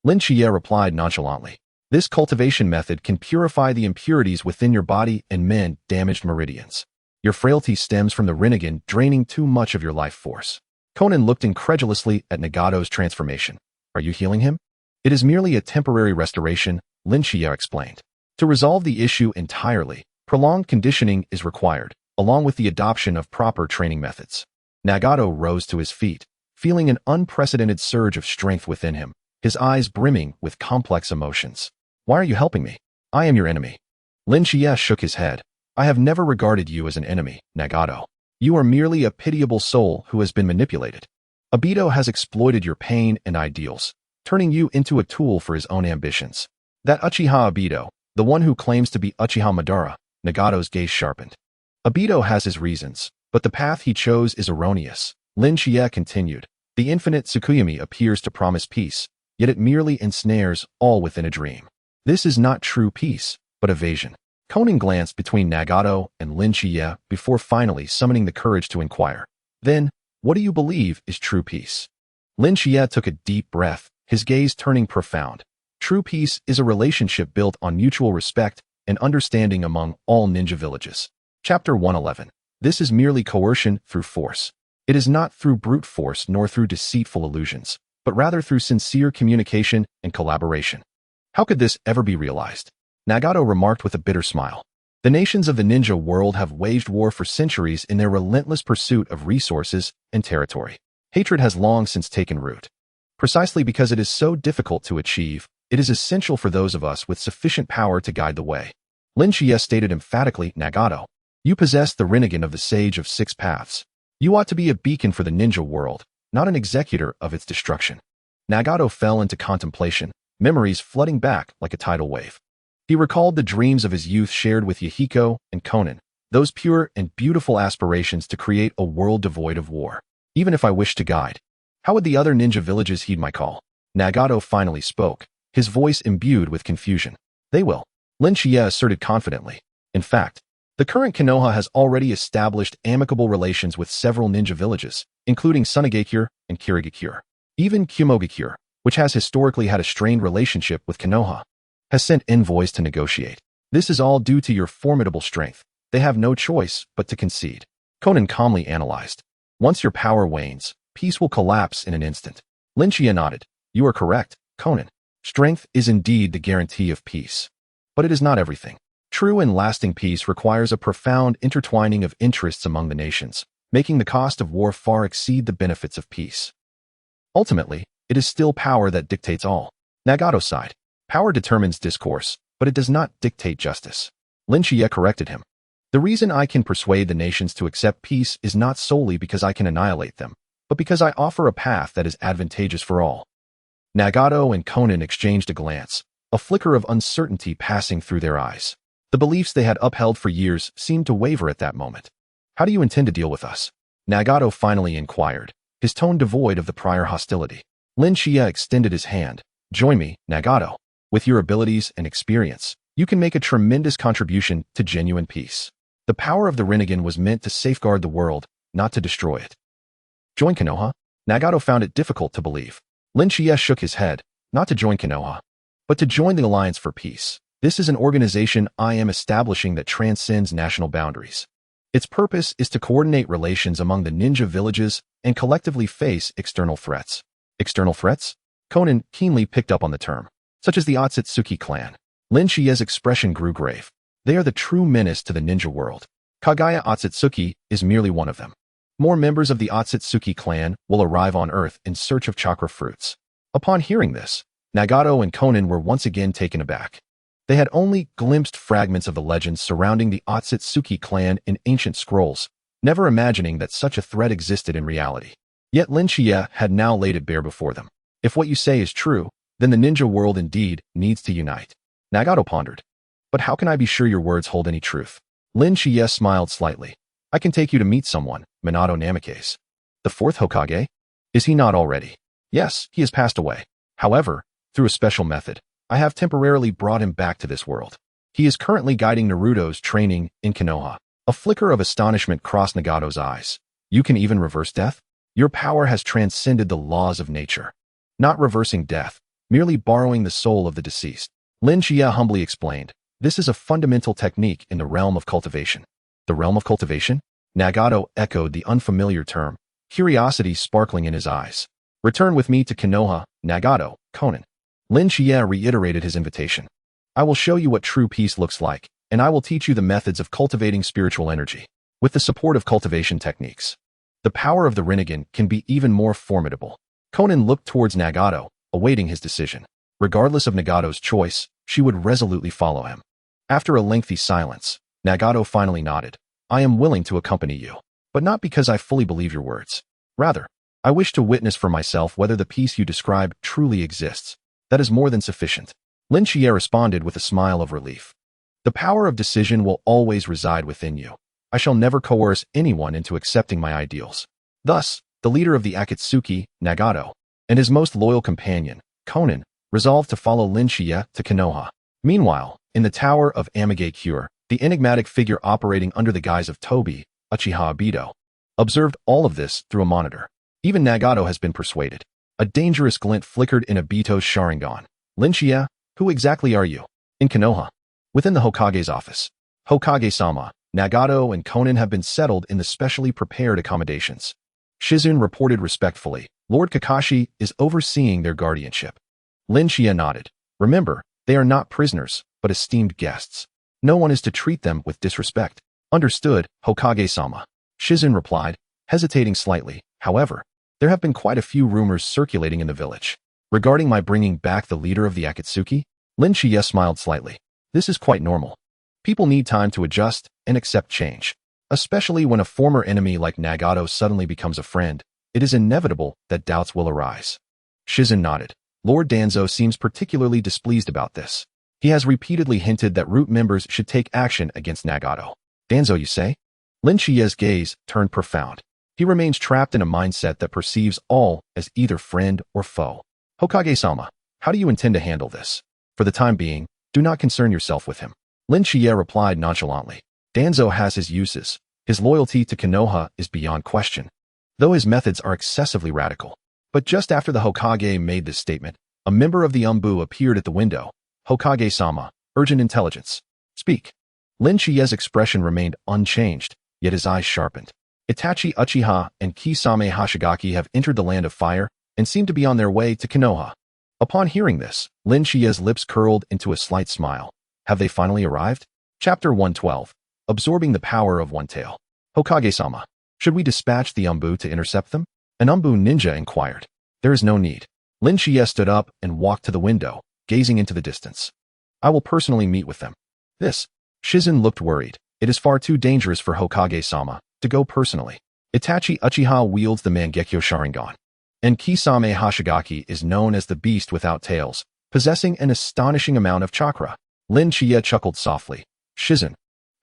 Shichiya replied nonchalantly. This cultivation method can purify the impurities within your body and mend damaged meridians. Your frailty stems from the Rinnegan draining too much of your life force. Conan looked incredulously at Nagato's transformation. Are you healing him? It is merely a temporary restoration, Shichiya explained. To resolve the issue entirely, prolonged conditioning is required, along with the adoption of proper training methods. Nagato rose to his feet, feeling an unprecedented surge of strength within him, his eyes brimming with complex emotions. Why are you helping me? I am your enemy. Shichiya shook his head. I have never regarded you as an enemy, Nagato. You are merely a pitiable soul who has been manipulated. Obito has exploited your pain and ideals, turning you into a tool for his own ambitions. That Uchiha Obito, the one who claims to be Uchiha Madara, Nagato's gaze sharpened. Obito has his reasons, but the path he chose is erroneous. Shichiya continued. The infinite Tsukuyomi appears to promise peace, yet it merely ensnares all within a dream. This is not true peace, but evasion. Conan glanced between Nagato and Shichiya before finally summoning the courage to inquire. Then, what do you believe is true peace? Shichiya took a deep breath, his gaze turning profound. True peace is a relationship built on mutual respect and understanding among all ninja villages. Chapter 111. This is merely coercion through force. It is not through brute force nor through deceitful illusions, but rather through sincere communication and collaboration. How could this ever be realized? Nagato remarked with a bitter smile. The nations of the ninja world have waged war for centuries in their relentless pursuit of resources and territory. Hatred has long since taken root. Precisely because it is so difficult to achieve, it is essential for those of us with sufficient power to guide the way. Shichiya stated emphatically, Nagato, you possess the Rinnegan of the Sage of 6 Paths. You ought to be a beacon for the ninja world, not an executor of its destruction. Nagato fell into contemplation, memories flooding back like a tidal wave. He recalled the dreams of his youth shared with Yahiko and Konan, those pure and beautiful aspirations to create a world devoid of war. Even if I wished to guide, how would the other ninja villages heed my call? Nagato finally spoke, his voice imbued with confusion. They will, Shichiya asserted confidently. In fact, the current Konoha has already established amicable relations with several ninja villages, including Tsunade and Kirigakure. Even Kumogakure, which has historically had a strained relationship with Konoha, has sent envoys to negotiate. This is all due to your formidable strength. They have no choice but to concede. Konan calmly analyzed. Once your power wanes, peace will collapse in an instant. Shichiya nodded. You are correct, Konan. Strength is indeed the guarantee of peace. But it is not everything. True and lasting peace requires a profound intertwining of interests among the nations, making the cost of war far exceed the benefits of peace. Ultimately, it is still power that dictates all. Nagato sighed. Power determines discourse, but it does not dictate justice. Shichiya corrected him. The reason I can persuade the nations to accept peace is not solely because I can annihilate them, but because I offer a path that is advantageous for all. Nagato and Konan exchanged a glance, a flicker of uncertainty passing through their eyes. The beliefs they had upheld for years seemed to waver at that moment. How do you intend to deal with us? Nagato finally inquired, his tone devoid of the prior hostility. Shichiya extended his hand. Join me, Nagato. With your abilities and experience, you can make a tremendous contribution to genuine peace. The power of the Rinnegan was meant to safeguard the world, not to destroy it. Join Konoha? Nagato found it difficult to believe. Shichiya shook his head, not to join Konoha, but to join the Alliance for Peace. This is an organization I am establishing that transcends national boundaries. Its purpose is to coordinate relations among the ninja villages and collectively face external threats. External threats? Konan keenly picked up on the term, such as the Atsutsuki clan. Shichiya's expression grew grave. They are the true menace to the ninja world. Kagaya Atsutsuki is merely one of them. More members of the Atsutsuki clan will arrive on Earth in search of chakra fruits. Upon hearing this, Nagato and Konan were once again taken aback. They had only glimpsed fragments of the legends surrounding the Atsutsuki clan in ancient scrolls, never imagining that such a threat existed in reality. Yet Shichiya had now laid it bare before them. If what you say is true, then the ninja world indeed needs to unite. Nagato pondered. But how can I be sure your words hold any truth? Shichiya smiled slightly. I can take you to meet someone, Minato Namikaze. The fourth Hokage? Is he not already? Yes, he has passed away. However, through a special method, I have temporarily brought him back to this world. He is currently guiding Naruto's training in Konoha. A flicker of astonishment crossed Nagato's eyes. You can even reverse death? Your power has transcended the laws of nature. Not reversing death, merely borrowing the soul of the deceased. Shichiya humbly explained. This is a fundamental technique in the realm of cultivation. The realm of cultivation? Nagato echoed the unfamiliar term, curiosity sparkling in his eyes. Return with me to Konoha, Nagato, Konan. Shichiya reiterated his invitation. I will show you what true peace looks like, and I will teach you the methods of cultivating spiritual energy. With the support of cultivation techniques, the power of the Rinnegan can be even more formidable. Konan looked towards Nagato, awaiting his decision. Regardless of Nagato's choice, she would resolutely follow him. After a lengthy silence, Nagato finally nodded. I am willing to accompany you, but not because I fully believe your words. Rather, I wish to witness for myself whether the peace you describe truly exists. That is more than sufficient. Shichiya responded with a smile of relief. The power of decision will always reside within you. I shall never coerce anyone into accepting my ideals. Thus, the leader of the Akatsuki, Nagato, and his most loyal companion, Konan, resolved to follow Shichiya to Konoha. Meanwhile, in the tower of Amigakure, the enigmatic figure operating under the guise of Tobi, Uchiha Obito, observed all of this through a monitor. Even Nagato has been persuaded. A dangerous glint flickered in Obito's Sharingan. Shichiya, who exactly are you? In Konoha. Within the Hokage's office. Hokage-sama, Nagato and Konan have been settled in the specially prepared accommodations. Shizune reported respectfully. Lord Kakashi is overseeing their guardianship. Shichiya nodded. Remember, they are not prisoners, but esteemed guests. No one is to treat them with disrespect. Understood, Hokage-sama. Shizune replied, hesitating slightly. However, there have been quite a few rumors circulating in the village. Regarding my bringing back the leader of the Akatsuki, Shichiya smiled slightly. This is quite normal. People need time to adjust and accept change. Especially when a former enemy like Nagato suddenly becomes a friend, it is inevitable that doubts will arise. Shizune nodded. Lord Danzo seems particularly displeased about this. He has repeatedly hinted that root members should take action against Nagato. Danzo, you say? Lin Chia's gaze turned profound. He remains trapped in a mindset that perceives all as either friend or foe. Hokage-sama, how do you intend to handle this? For the time being, do not concern yourself with him. Lin Chia replied nonchalantly. Danzo has his uses. His loyalty to Konoha is beyond question, though his methods are excessively radical. But just after the Hokage made this statement, a member of the Umbu appeared at the window. Hokage-sama, urgent intelligence. Speak. Lin Chia's expression remained unchanged, yet his eyes sharpened. Itachi Uchiha and Kisame Hashigaki have entered the land of fire and seem to be on their way to Konoha. Upon hearing this, Lin Chia's lips curled into a slight smile. Have they finally arrived? Chapter 112. Absorbing the power of one tail. Hokage-sama, should we dispatch the Umbu to intercept them? An Umbu ninja inquired. There is no need. Lin Chia stood up and walked to the window, gazing into the distance. I will personally meet with them. This. Shizen looked worried. It is far too dangerous for Hokage-sama to go personally. Itachi Uchiha wields the Mangekyo Sharingan, and Kisame Hashigaki is known as the beast without tails, possessing an astonishing amount of chakra. Lin Chia chuckled softly. Shizen,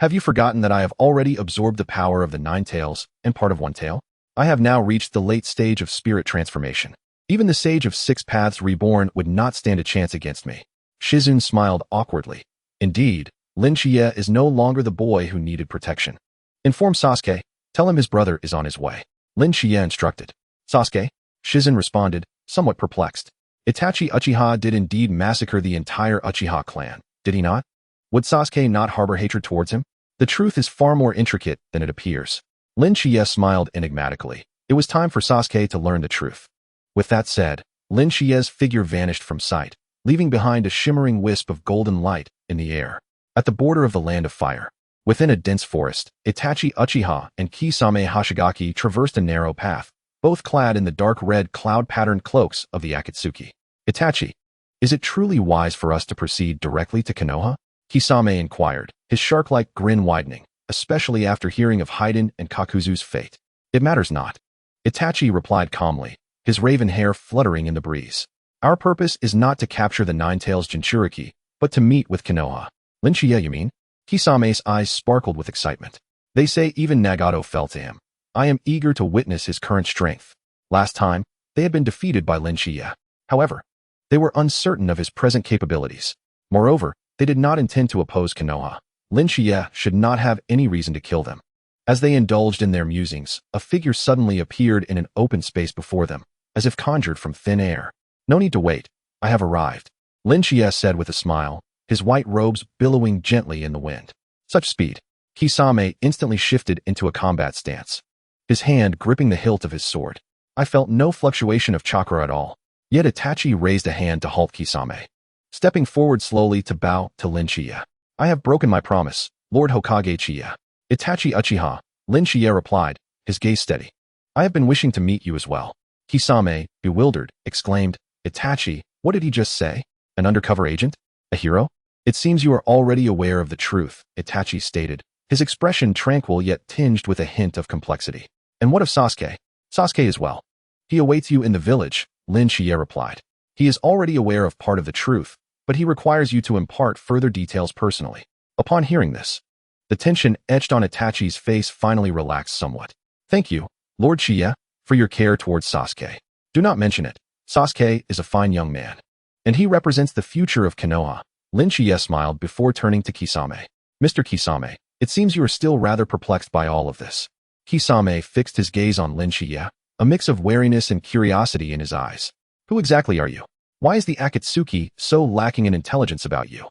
have you forgotten that I have already absorbed the power of the 9 tails and part of one tail? I have now reached the late stage of spirit transformation. Even the sage of 6 paths reborn would not stand a chance against me. Shizen smiled awkwardly. Indeed, Lin Chia is no longer the boy who needed protection. Inform Sasuke. Tell him his brother is on his way. Lin Chia instructed. Sasuke? Shizen responded, somewhat perplexed. Itachi Uchiha did indeed massacre the entire Uchiha clan, did he not? Would Sasuke not harbor hatred towards him? The truth is far more intricate than it appears. Lin Chia smiled enigmatically. It was time for Sasuke to learn the truth. With that said, Lin Chia's figure vanished from sight, leaving behind a shimmering wisp of golden light in the air. At the border of the land of fire, within a dense forest, Itachi Uchiha and Kisame Hashigaki traversed a narrow path, both clad in the dark red cloud-patterned cloaks of the Atsutsuki. Itachi, is it truly wise for us to proceed directly to Konoha? Kisame inquired, his shark-like grin widening, especially after hearing of Haiden and Kakuzu's fate. It matters not. Itachi replied calmly, his raven hair fluttering in the breeze. Our purpose is not to capture the 9 tails Jinchuriki, but to meet with Konoha. Lin Chia, you mean? Kisame's eyes sparkled with excitement. They say even Nagato fell to him. I am eager to witness his current strength. Last time, they had been defeated by Lin Chia. However, they were uncertain of his present capabilities. Moreover, they did not intend to oppose Konoha. Lin Chia should not have any reason to kill them. As they indulged in their musings, a figure suddenly appeared in an open space before them, as if conjured from thin air. No need to wait. I have arrived. Lin Chia said with a smile, his white robes billowing gently in the wind. Such speed. Kisame instantly shifted into a combat stance, his hand gripping the hilt of his sword. I felt no fluctuation of chakra at all. Yet Itachi raised a hand to halt Kisame, stepping forward slowly to bow to Lin Chia. I have broken my promise, Lord Hokage Chia. Itachi Uchiha, Lin Chia replied, his gaze steady. I have been wishing to meet you as well. Kisame, bewildered, exclaimed, Itachi, what did he just say? An undercover agent? A hero? It seems you are already aware of the truth, Itachi stated, his expression tranquil yet tinged with a hint of complexity. And what of Sasuke? Sasuke as well. He awaits you in the village, Lin Chia replied. He is already aware of part of the truth, but he requires you to impart further details personally. Upon hearing this, the tension etched on Itachi's face finally relaxed somewhat. Thank you, Lord Chia, for your care towards Sasuke. Do not mention it. Sasuke is a fine young man, and he represents the future of Konoha. Lin Chia smiled before turning to Kisame. Mr. Kisame, it seems you are still rather perplexed by all of this. Kisame fixed his gaze on Lin Chia, a mix of wariness and curiosity in his eyes. Who exactly are you? Why is the Atsutsuki so lacking in intelligence about you?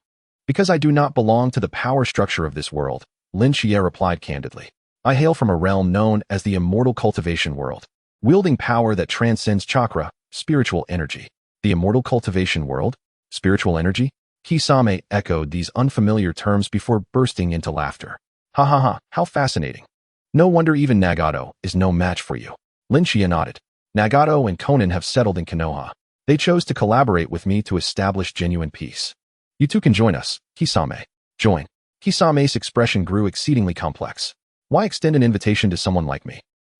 Because I do not belong to the power structure of this world, Lin Chia replied candidly. I hail from a realm known as the Immortal Cultivation World, wielding power that transcends chakra, spiritual energy. The Immortal Cultivation World? Spiritual energy? Kisame echoed these unfamiliar terms before bursting into laughter. Ha ha ha, how fascinating. No wonder even Nagato is no match for you. Lin Chia nodded. Nagato and Konan have settled in Konoha. They chose to collaborate with me to establish genuine peace. You two can join us, Kisame. Join. Kisame's expression grew exceedingly complex. Why extend an invitation to someone like me?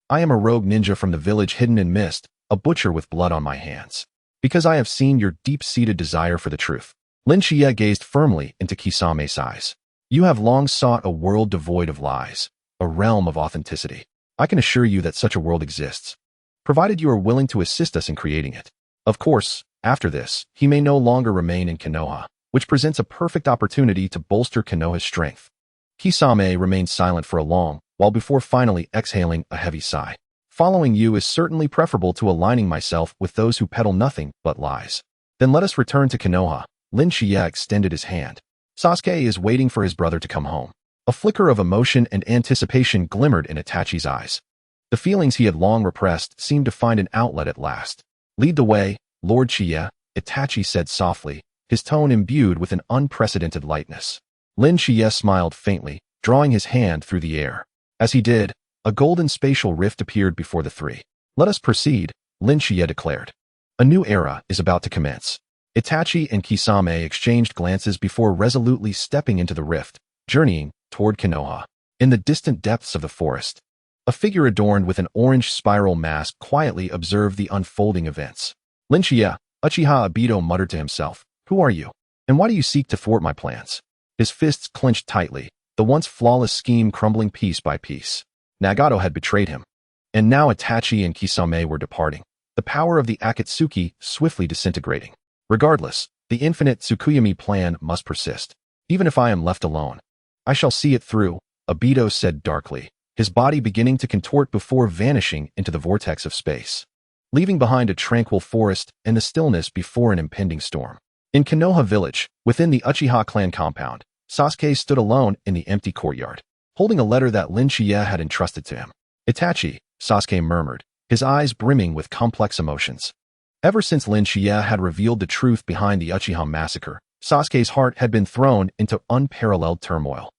I am a rogue ninja from the village hidden in mist, a butcher with blood on my hands. Because I have seen your deep-seated desire for the truth. Lin Shichiya gazed firmly into Kisame's eyes. You have long sought a world devoid of lies, a realm of authenticity. I can assure you that such a world exists, provided you are willing to assist us in creating it. Of course, after this, he may no longer remain in Konoha, which presents a perfect opportunity to bolster Konoha's strength. Kisame remained silent for a long while before finally exhaling a heavy sigh. Following you is certainly preferable to aligning myself with those who peddle nothing but lies. Then let us return to Konoha. Lin Shichiya extended his hand. Sasuke is waiting for his brother to come home. A flicker of emotion and anticipation glimmered in Itachi's eyes. The feelings he had long repressed seemed to find an outlet at last. Lead the way, Lord Shichiya, Itachi said softly, his tone imbued with an unprecedented lightness. Lin Shichiya smiled faintly, drawing his hand through the air. As he did, a golden spatial rift appeared before the three. Let us proceed, Lin Shichiya declared. A new era is about to commence. Itachi and Kisame exchanged glances before resolutely stepping into the rift, journeying toward Konoha. In the distant depths of the forest, a figure adorned with an orange spiral mask quietly observed the unfolding events. Lin Shichiya, Uchiha Obito muttered to himself, "Who are you? And why do you seek to thwart my plans?" His fists clenched tightly, the once flawless scheme crumbling piece by piece. Nagato had betrayed him, and now Itachi and Kisame were departing, the power of the Atsutsuki swiftly disintegrating. Regardless, the infinite Tsukuyomi plan must persist. Even if I am left alone, I shall see it through, Obito said darkly, his body beginning to contort before vanishing into the vortex of space, leaving behind a tranquil forest and the stillness before an impending storm. In Konoha village, within the Uchiha clan compound, Sasuke stood alone in the empty courtyard, holding a letter that Lin Shichiya had entrusted to him. Itachi, Sasuke murmured, his eyes brimming with complex emotions. Ever since Lin Shichiya had revealed the truth behind the Uchiha massacre, Sasuke's heart had been thrown into unparalleled turmoil.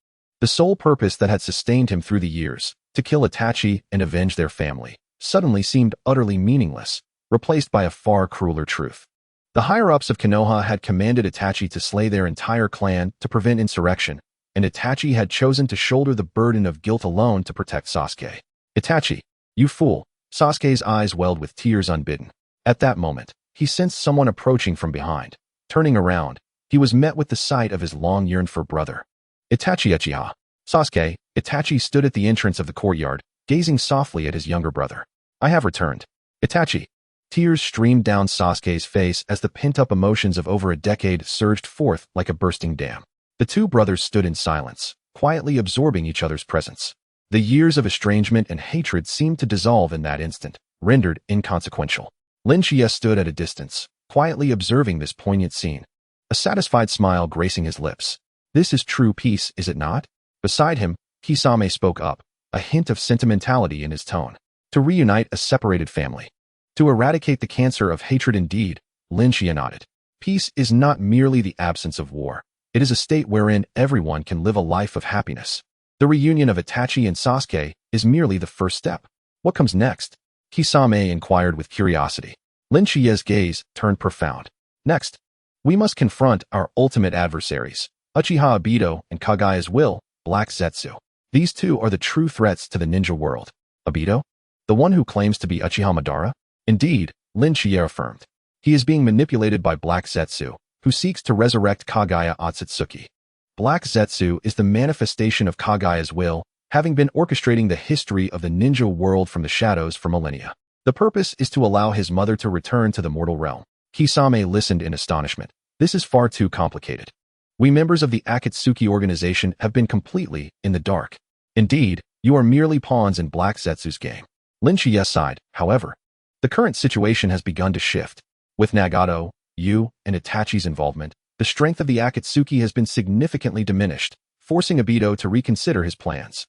The sole purpose that had sustained him through the years, to kill Itachi and avenge their family, suddenly seemed utterly meaningless, replaced by a far crueler truth. The higher-ups of Konoha had commanded Itachi to slay their entire clan to prevent insurrection, and Itachi had chosen to shoulder the burden of guilt alone to protect Sasuke. Itachi, you fool! Sasuke's eyes welled with tears unbidden. At that moment, he sensed someone approaching from behind. Turning around, he was met with the sight of his long-yearned-for brother. Itachi Uchiha. Sasuke, Itachi stood at the entrance of the courtyard, gazing softly at his younger brother. I have returned. Itachi. Tears streamed down Sasuke's face as the pent-up emotions of over a decade surged forth like a bursting dam. The two brothers stood in silence, quietly absorbing each other's presence. The years of estrangement and hatred seemed to dissolve in that instant, rendered inconsequential. Lin Shichiya stood at a distance, quietly observing this poignant scene, a satisfied smile gracing his lips. This is true peace, is it not? Beside him, Kisame spoke up, a hint of sentimentality in his tone. To reunite a separated family. To eradicate the cancer of hatred indeed, Lin Shichiya nodded. Peace is not merely the absence of war. It is a state wherein everyone can live a life of happiness. The reunion of Itachi and Sasuke is merely the first step. What comes next? Kisame inquired with curiosity. Lin Shichiya's gaze turned profound. Next, we must confront our ultimate adversaries, Uchiha Obito and Kagaya's will, Black Zetsu. These two are the true threats to the ninja world. Obito? The one who claims to be Uchiha Madara? Indeed, Lin Shichiya affirmed. He is being manipulated by Black Zetsu, who seeks to resurrect Kagaya Atsutsuki. Black Zetsu is the manifestation of Kagaya's will, having been orchestrating the history of the ninja world from the shadows for millennia. The purpose is to allow his mother to return to the mortal realm. Kisame listened in astonishment. This is far too complicated. We members of the Akatsuki organization have been completely in the dark. Indeed, you are merely pawns in Black Zetsu's game. Lin Shichiya sighed, however. The current situation has begun to shift. With Nagato, you, and Itachi's involvement, the strength of the Akatsuki has been significantly diminished, forcing Obito to reconsider his plans.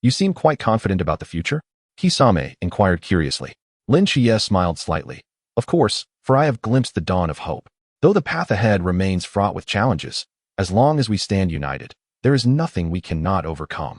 You seem quite confident about the future? Kisame inquired curiously. Lin Shichiya smiled slightly. Of course, for I have glimpsed the dawn of hope. Though the path ahead remains fraught with challenges, as long as we stand united, there is nothing we cannot overcome.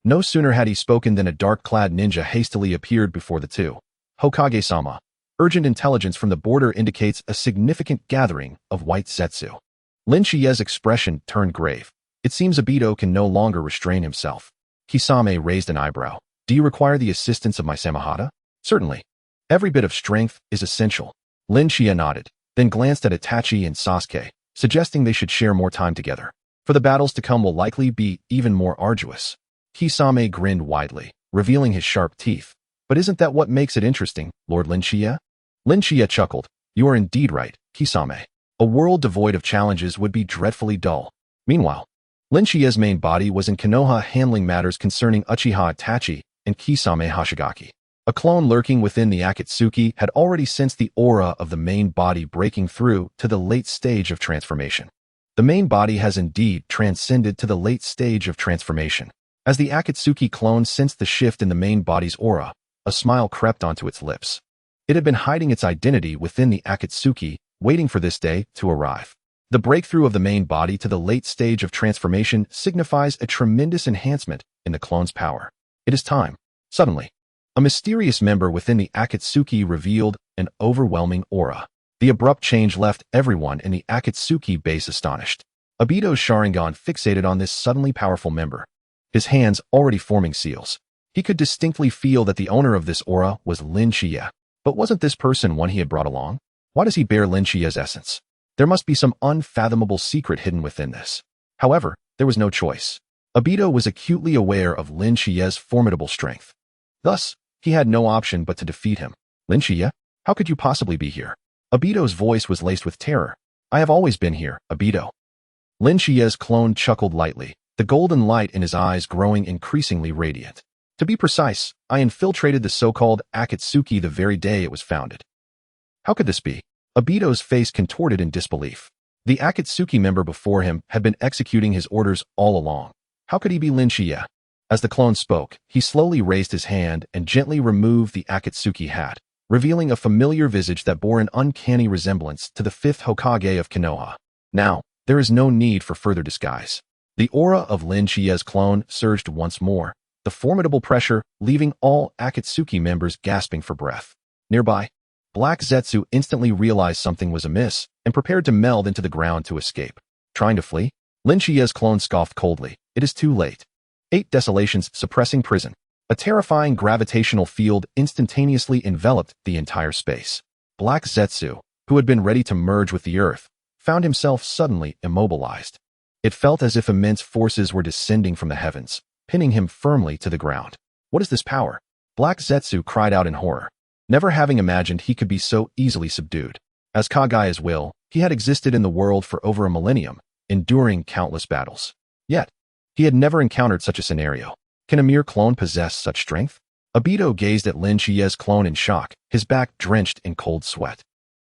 No sooner had he spoken than a dark-clad ninja hastily appeared before the two. Hokage-sama. Urgent intelligence from the border indicates a significant gathering of white Zetsu. Lin Shichiya's expression turned grave. It seems Obito can no longer restrain himself. Kisame raised an eyebrow. Do you require the assistance of my Samahata? Certainly. Every bit of strength is essential. Lin Shichiya nodded, then glanced at Itachi and Sasuke. suggesting they should share more time together. For the battles to come will likely be even more arduous. Kisame grinned widely, revealing his sharp teeth. But isn't that what makes it interesting, Lord Shichiya? Shichiya chuckled. You are indeed right, Kisame. A world devoid of challenges would be dreadfully dull. Meanwhile, Shichiya's main body was in Konoha handling matters concerning Uchiha Itachi and Kisame Hoshigaki. A clone lurking within the Atsutsuki had already sensed the aura of the main body breaking through to the late stage of transformation. The main body has indeed transcended to the late stage of transformation. As the Akatsuki clone sensed the shift in the main body's aura, a smile crept onto its lips. It had been hiding its identity within the Akatsuki, waiting for this day to arrive. The breakthrough of the main body to the late stage of transformation signifies a tremendous enhancement in the clone's power. It is time. Suddenly, a mysterious member within the Akatsuki revealed an overwhelming aura. The abrupt change left everyone in the Akatsuki base astonished. Obito's Sharingan fixated on this suddenly powerful member, his hands already forming seals. He could distinctly feel that the owner of this aura was Shichiya. But wasn't this person one he had brought along? Why does he bear Shichiya's essence? There must be some unfathomable secret hidden within this. However, there was no choice. Obito was acutely aware of Shichiya's formidable strength. Thus, he had no option but to defeat him. Shichiya, how could you possibly be here? Obito's voice was laced with terror. I have always been here, Obito. Shichiya's clone chuckled lightly, the golden light in his eyes growing increasingly radiant. To be precise, I infiltrated the so-called Akatsuki the very day it was founded. How could this be? Obito's face contorted in disbelief. The Akatsuki member before him had been executing his orders all along. How could he be Shichiya? As the clone spoke, he slowly raised his hand and gently removed the Akatsuki hat, revealing a familiar visage that bore an uncanny resemblance to the fifth Hokage of Konoha. Now, there is no need for further disguise. The aura of Shichiya's clone surged once more, the formidable pressure leaving all Akatsuki members gasping for breath. Nearby, Black Zetsu instantly realized something was amiss and prepared to meld into the ground to escape. Trying to flee? Shichiya's clone scoffed coldly. It is too late. 8 desolations suppressing prison. A terrifying gravitational field instantaneously enveloped the entire space. Black Zetsu, who had been ready to merge with the earth, found himself suddenly immobilized. It felt as if immense forces were descending from the heavens, pinning him firmly to the ground. What is this power? Black Zetsu cried out in horror, never having imagined he could be so easily subdued. As Kagaya's will, he had existed in the world for over a millennium, enduring countless battles. Yet, he had never encountered such a scenario. Can a mere clone possess such strength? Obito gazed at Shichiya's clone in shock, his back drenched in cold sweat.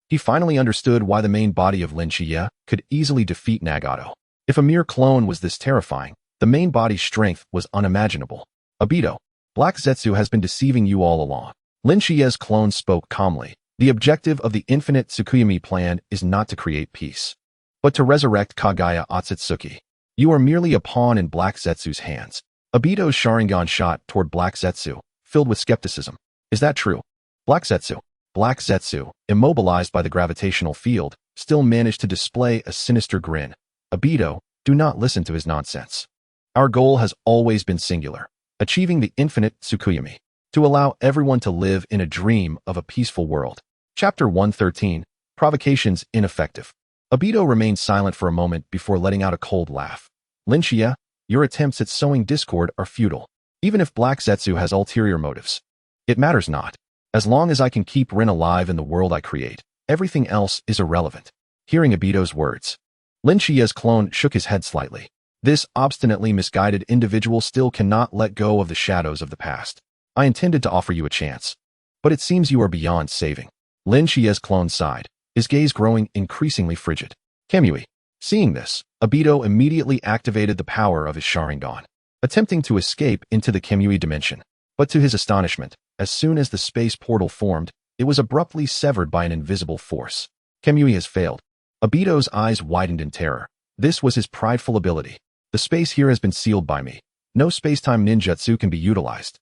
He finally understood why the main body of Shichiya could easily defeat Nagato. If a mere clone was this terrifying, the main body's strength was unimaginable. Obito, Black Zetsu has been deceiving you all along. Shichiya's clone spoke calmly. The objective of the infinite Tsukuyomi plan is not to create peace, but to resurrect Kagaya Atsutsuki. You are merely a pawn in Black Zetsu's hands. Obito's Sharingan shot toward Black Zetsu, filled with skepticism. Is that true? Black Zetsu, immobilized by the gravitational field, still managed to display a sinister grin. Obito, do not listen to his nonsense. Our goal has always been singular, achieving the infinite Tsukuyomi, to allow everyone to live in a dream of a peaceful world. Chapter 113, Provocations Ineffective. Obito remained silent for a moment before letting out a cold laugh. Shichiya, your attempts at sowing discord are futile. Even if Black Zetsu has ulterior motives, it matters not. As long as I can keep Rin alive in the world I create, everything else is irrelevant. Hearing Obito's words, Shichiya's clone shook his head slightly. This obstinately misguided individual still cannot let go of the shadows of the past. I intended to offer you a chance, but it seems you are beyond saving. Shichiya's clone sighed, his gaze growing increasingly frigid. Kamui. Seeing this, Obito immediately activated the power of his Sharingan, attempting to escape into the Kamui dimension. But to his astonishment, as soon as the space portal formed, it was abruptly severed by an invisible force. Kamui has failed. Obito's eyes widened in terror. This was his prideful ability. The space here has been sealed by me. No space-time ninjutsu can be utilized.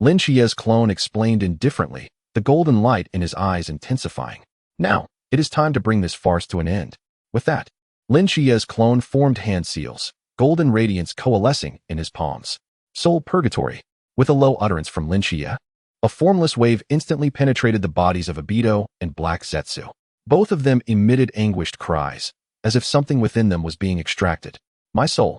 Shichiya's clone explained indifferently, the golden light in his eyes intensifying. Now, it is time to bring this farce to an end. With that, Shichiya's clone formed hand seals, golden radiance coalescing in his palms. Soul Purgatory. With a low utterance from Shichiya, a formless wave instantly penetrated the bodies of Obito and Black Zetsu. Both of them emitted anguished cries, as if something within them was being extracted. My soul.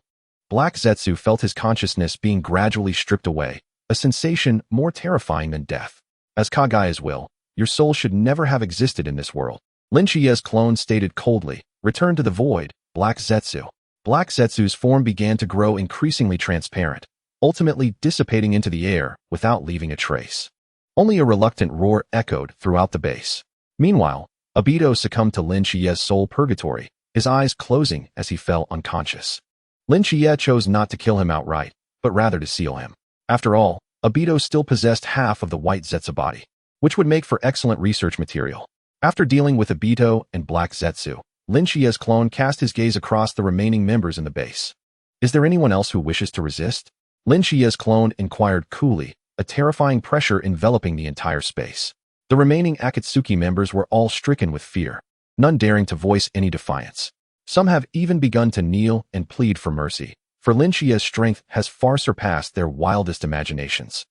Black Zetsu felt his consciousness being gradually stripped away, a sensation more terrifying than death. As Kagaya's will, your soul should never have existed in this world. Lin Chia's clone stated coldly, return to the void, Black Zetsu. Black Zetsu's form began to grow increasingly transparent, ultimately dissipating into the air without leaving a trace. Only a reluctant roar echoed throughout the base. Meanwhile, Obito succumbed to Lin Chia's soul purgatory, his eyes closing as he fell unconscious. Lin Chia chose not to kill him outright, but rather to seal him. After all, Obito still possessed half of the white Zetsu body, which would make for excellent research material. After dealing with Obito and Black Zetsu, Lin Chia's clone cast his gaze across the remaining members in the base. Is there anyone else who wishes to resist? Lin Chia's clone inquired coolly, a terrifying pressure enveloping the entire space. The remaining Atsutsuki members were all stricken with fear, none daring to voice any defiance. Some have even begun to kneel and plead for mercy, for Lin Chia's strength has far surpassed their wildest imaginations.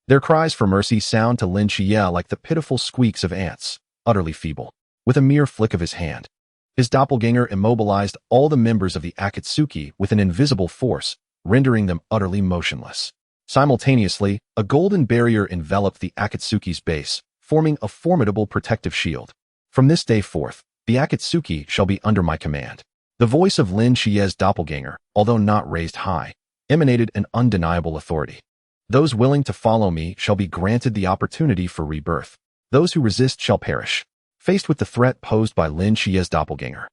Their cries for mercy sound to Lin Chia like the pitiful squeaks of ants, utterly feeble. With a mere flick of his hand, his doppelganger immobilized all the members of the Akatsuki with an invisible force, rendering them utterly motionless. Simultaneously, a golden barrier enveloped the Akatsuki's base, forming a formidable protective shield. From this day forth, the Akatsuki shall be under my command. The voice of Lin Chia's doppelganger, although not raised high, emanated an undeniable authority. Those willing to follow me shall be granted the opportunity for rebirth. Those who resist shall perish. Faced with the threat posed by Lin Chia's doppelganger,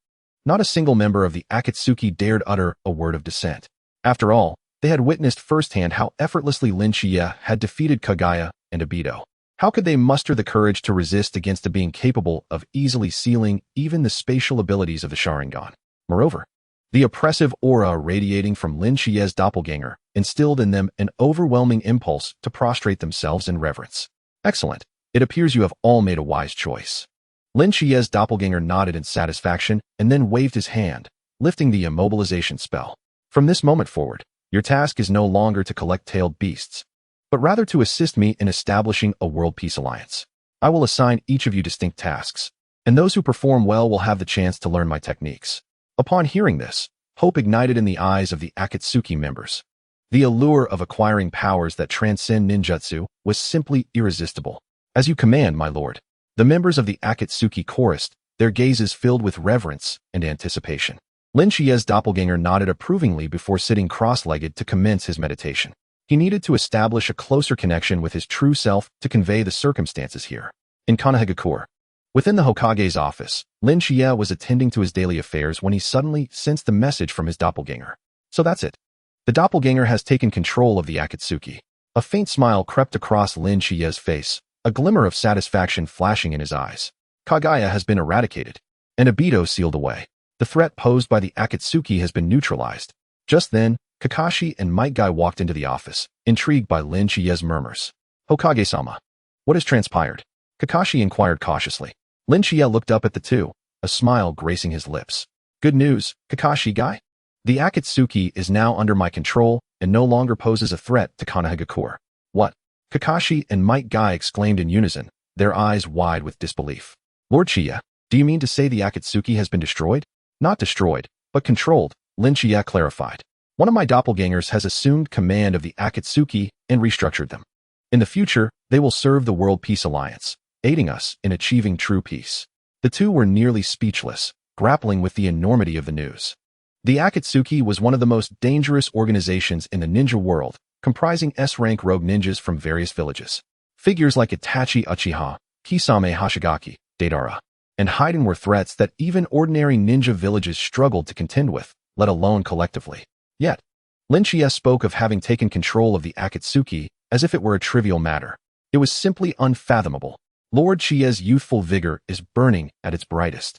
not a single member of the Akatsuki dared utter a word of dissent. After all, they had witnessed firsthand how effortlessly Lin Chia had defeated Kagaya and Obito. How could they muster the courage to resist against a being capable of easily sealing even the spatial abilities of the Sharingan? Moreover, the oppressive aura radiating from Lin Chia's doppelganger instilled in them an overwhelming impulse to prostrate themselves in reverence. Excellent. It appears you have all made a wise choice. Lin Chia's doppelganger nodded in satisfaction and then waved his hand, lifting the immobilization spell. From this moment forward, your task is no longer to collect tailed beasts, but rather to assist me in establishing a world peace alliance. I will assign each of you distinct tasks, and those who perform well will have the chance to learn my techniques. Upon hearing this, hope ignited in the eyes of the Akatsuki members. The allure of acquiring powers that transcend ninjutsu was simply irresistible. As you command, my lord. The members of the Akatsuki chorused, their gazes filled with reverence and anticipation. Lin Chia's doppelganger nodded approvingly before sitting cross-legged to commence his meditation. He needed to establish a closer connection with his true self to convey the circumstances here. In Konoha, within the Hokage's office, Lin Chia was attending to his daily affairs when he suddenly sensed a message from his doppelganger. So that's it. The doppelganger has taken control of the Akatsuki. A faint smile crept across Lin Chia's face, a glimmer of satisfaction flashing in his eyes. Kagaya has been eradicated, and Obito sealed away. The threat posed by the Akatsuki has been neutralized. Just then, Kakashi and Might Guy walked into the office, intrigued by Lin Chia's murmurs. Hokage-sama, what has transpired? Kakashi inquired cautiously. Lin Chia looked up at the two, a smile gracing his lips. Good news, Kakashi Guy. The Akatsuki is now under my control and no longer poses a threat to Konoha. What? Kakashi and Might Guy exclaimed in unison, their eyes wide with disbelief. Lord Chia, do you mean to say the Akatsuki has been destroyed? Not destroyed, but controlled, Lin Chia clarified. One of my doppelgangers has assumed command of the Akatsuki and restructured them. In the future, they will serve the World Peace Alliance, aiding us in achieving true peace. The two were nearly speechless, grappling with the enormity of the news. The Akatsuki was one of the most dangerous organizations in the ninja world, comprising S-rank rogue ninjas from various villages. Figures like Itachi Uchiha, Kisame Hashigaki, Deidara, and Haiden were threats that even ordinary ninja villages struggled to contend with, let alone collectively. Yet, Lin Chia spoke of having taken control of the Akatsuki as if it were a trivial matter. It was simply unfathomable. Lord Chia's youthful vigor is burning at its brightest.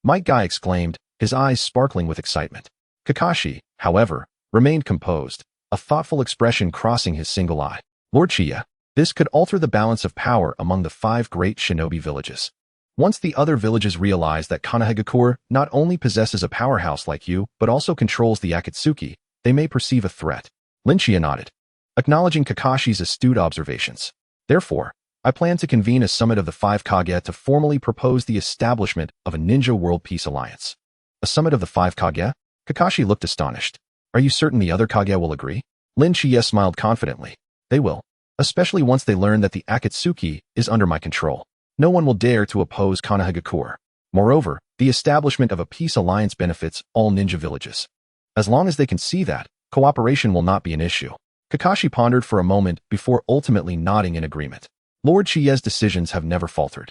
Might Guy exclaimed, his eyes sparkling with excitement. Kakashi, however, remained composed, a thoughtful expression crossing his single eye. Lord Chia, this could alter the balance of power among the 5 great shinobi villages. Once the other villages realize that Konoha not only possesses a powerhouse like you, but also controls the Akatsuki, they may perceive a threat. Lin Chia nodded, acknowledging Kakashi's astute observations. Therefore, I plan to convene a summit of the 5 Kage to formally propose the establishment of a Ninja World Peace Alliance. A summit of the 5 Kage? Kakashi looked astonished. Are you certain the other Kage will agree? Shichiya smiled confidently. They will. Especially once they learn that the Atsutsuki is under my control. No one will dare to oppose Konoha. Moreover, the establishment of a peace alliance benefits all ninja villages. As long as they can see that, cooperation will not be an issue. Kakashi pondered for a moment before ultimately nodding in agreement. Lord Shichiya's decisions have never faltered.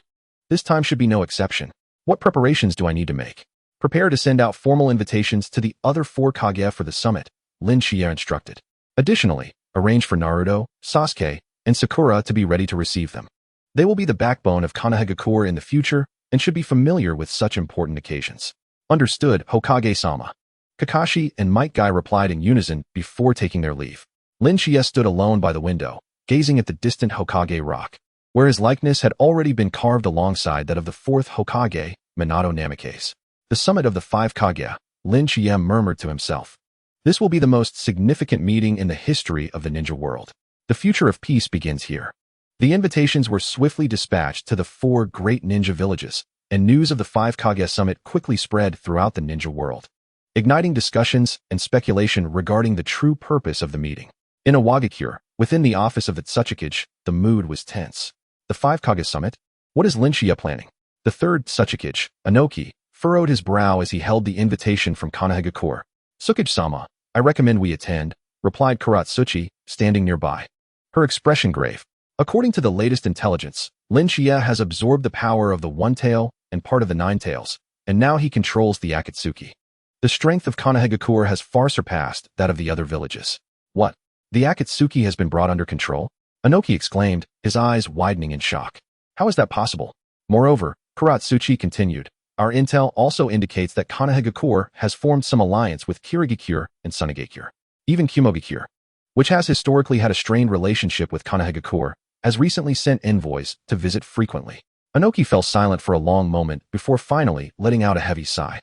This time should be no exception. What preparations do I need to make? Prepare to send out formal invitations to the other 4 Kage for the summit, Shichiya instructed. Additionally, arrange for Naruto, Sasuke, and Sakura to be ready to receive them. They will be the backbone of Konoha in the future and should be familiar with such important occasions. Understood, Hokage-sama. Kakashi and Might Guy replied in unison before taking their leave. Shichiya stood alone by the window, gazing at the distant Hokage rock, where his likeness had already been carved alongside that of the 4th Hokage, Minato Namikaze. The summit of the 5 Kage, Shichiya murmured to himself. This will be the most significant meeting in the history of the ninja world. The future of peace begins here. The invitations were swiftly dispatched to the 4 great ninja villages, and news of the 5 Kage summit quickly spread throughout the ninja world, igniting discussions and speculation regarding the true purpose of the meeting. In Awakens, within the office of the Atsutsuki, the mood was tense. The 5 Kage summit? What is Shichiya planning? The 3rd Atsutsuki, Inoki, furrowed his brow as he held the invitation from Konoha. Tsukage-sama, I recommend we attend, replied Atsutsuki, standing nearby. Her expression grave. According to the latest intelligence, Shichiya has absorbed the power of the One Tail and part of the Nine Tails, and now he controls the Atsutsuki. The strength of Konoha has far surpassed that of the other villages. What? The Atsutsuki has been brought under control? Inoki exclaimed, his eyes widening in shock. How is that possible? Moreover, Atsutsuki continued, our intel also indicates that Konoha has formed some alliance with Kirigakure and Tsunade. Even Kumogakure, which has historically had a strained relationship with Konoha, has recently sent envoys to visit frequently. Inoki fell silent for a long moment before finally letting out a heavy sigh.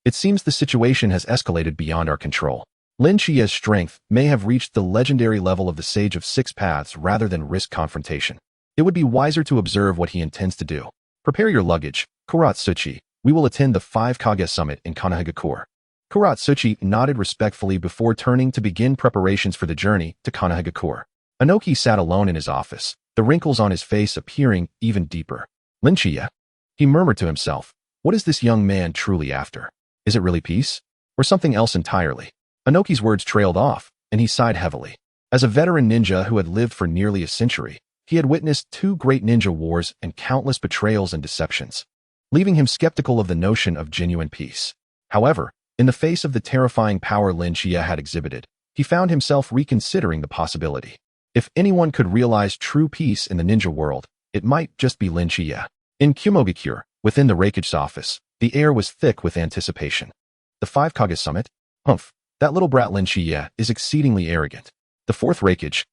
It seems the situation has escalated beyond our control. Shichiya's strength may have reached the legendary level of the Sage of 6 Paths rather than risk confrontation. It would be wiser to observe what he intends to do. Prepare your luggage, Atsutsuki. We will attend the 5 Kage summit in Konoha. Atsutsuki nodded respectfully before turning to begin preparations for the journey to Konoha. Inoki sat alone in his office, the wrinkles on his face appearing even deeper. Shichiya, he murmured to himself, what is this young man truly after? Is it really peace? Or something else entirely? Inoki's words trailed off, and he sighed heavily. As a veteran ninja who had lived for nearly a century, he had witnessed 2 great ninja wars and countless betrayals and deceptions, leaving him skeptical of the notion of genuine peace. However, in the face of the terrifying power Shichiya had exhibited, he found himself reconsidering the possibility. If anyone could realize true peace in the ninja world, it might just be Shichiya. In Kumogakure, within the Raikage's office, the air was thick with anticipation. The 5 Kage summit? Humph, that little brat Shichiya is exceedingly arrogant. The 4th Raikage,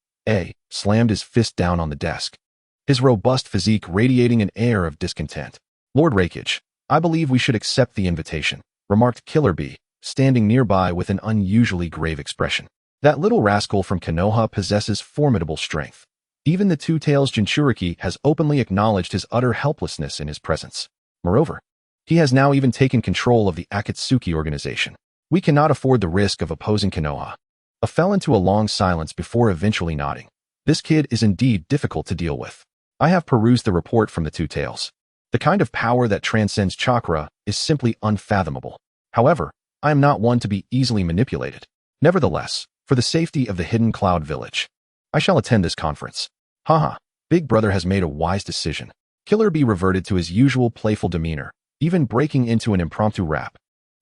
slammed his fist down on the desk, his robust physique radiating an air of discontent. Lord Raikage, I believe we should accept the invitation, remarked Killer Bee, standing nearby with an unusually grave expression. That little rascal from Konoha possesses formidable strength. Even the Two-Tails Jinchuriki has openly acknowledged his utter helplessness in his presence. Moreover, he has now even taken control of the Atsutsuki organization. We cannot afford the risk of opposing Konoha. I fell into a long silence before eventually nodding. This kid is indeed difficult to deal with. I have perused the report from the Two-Tails. The kind of power that transcends chakra is simply unfathomable. However, I am not one to be easily manipulated. Nevertheless, for the safety of the Hidden Cloud Village, I shall attend this conference. Haha, Big Brother has made a wise decision. Killer Bee reverted to his usual playful demeanor, even breaking into an impromptu rap.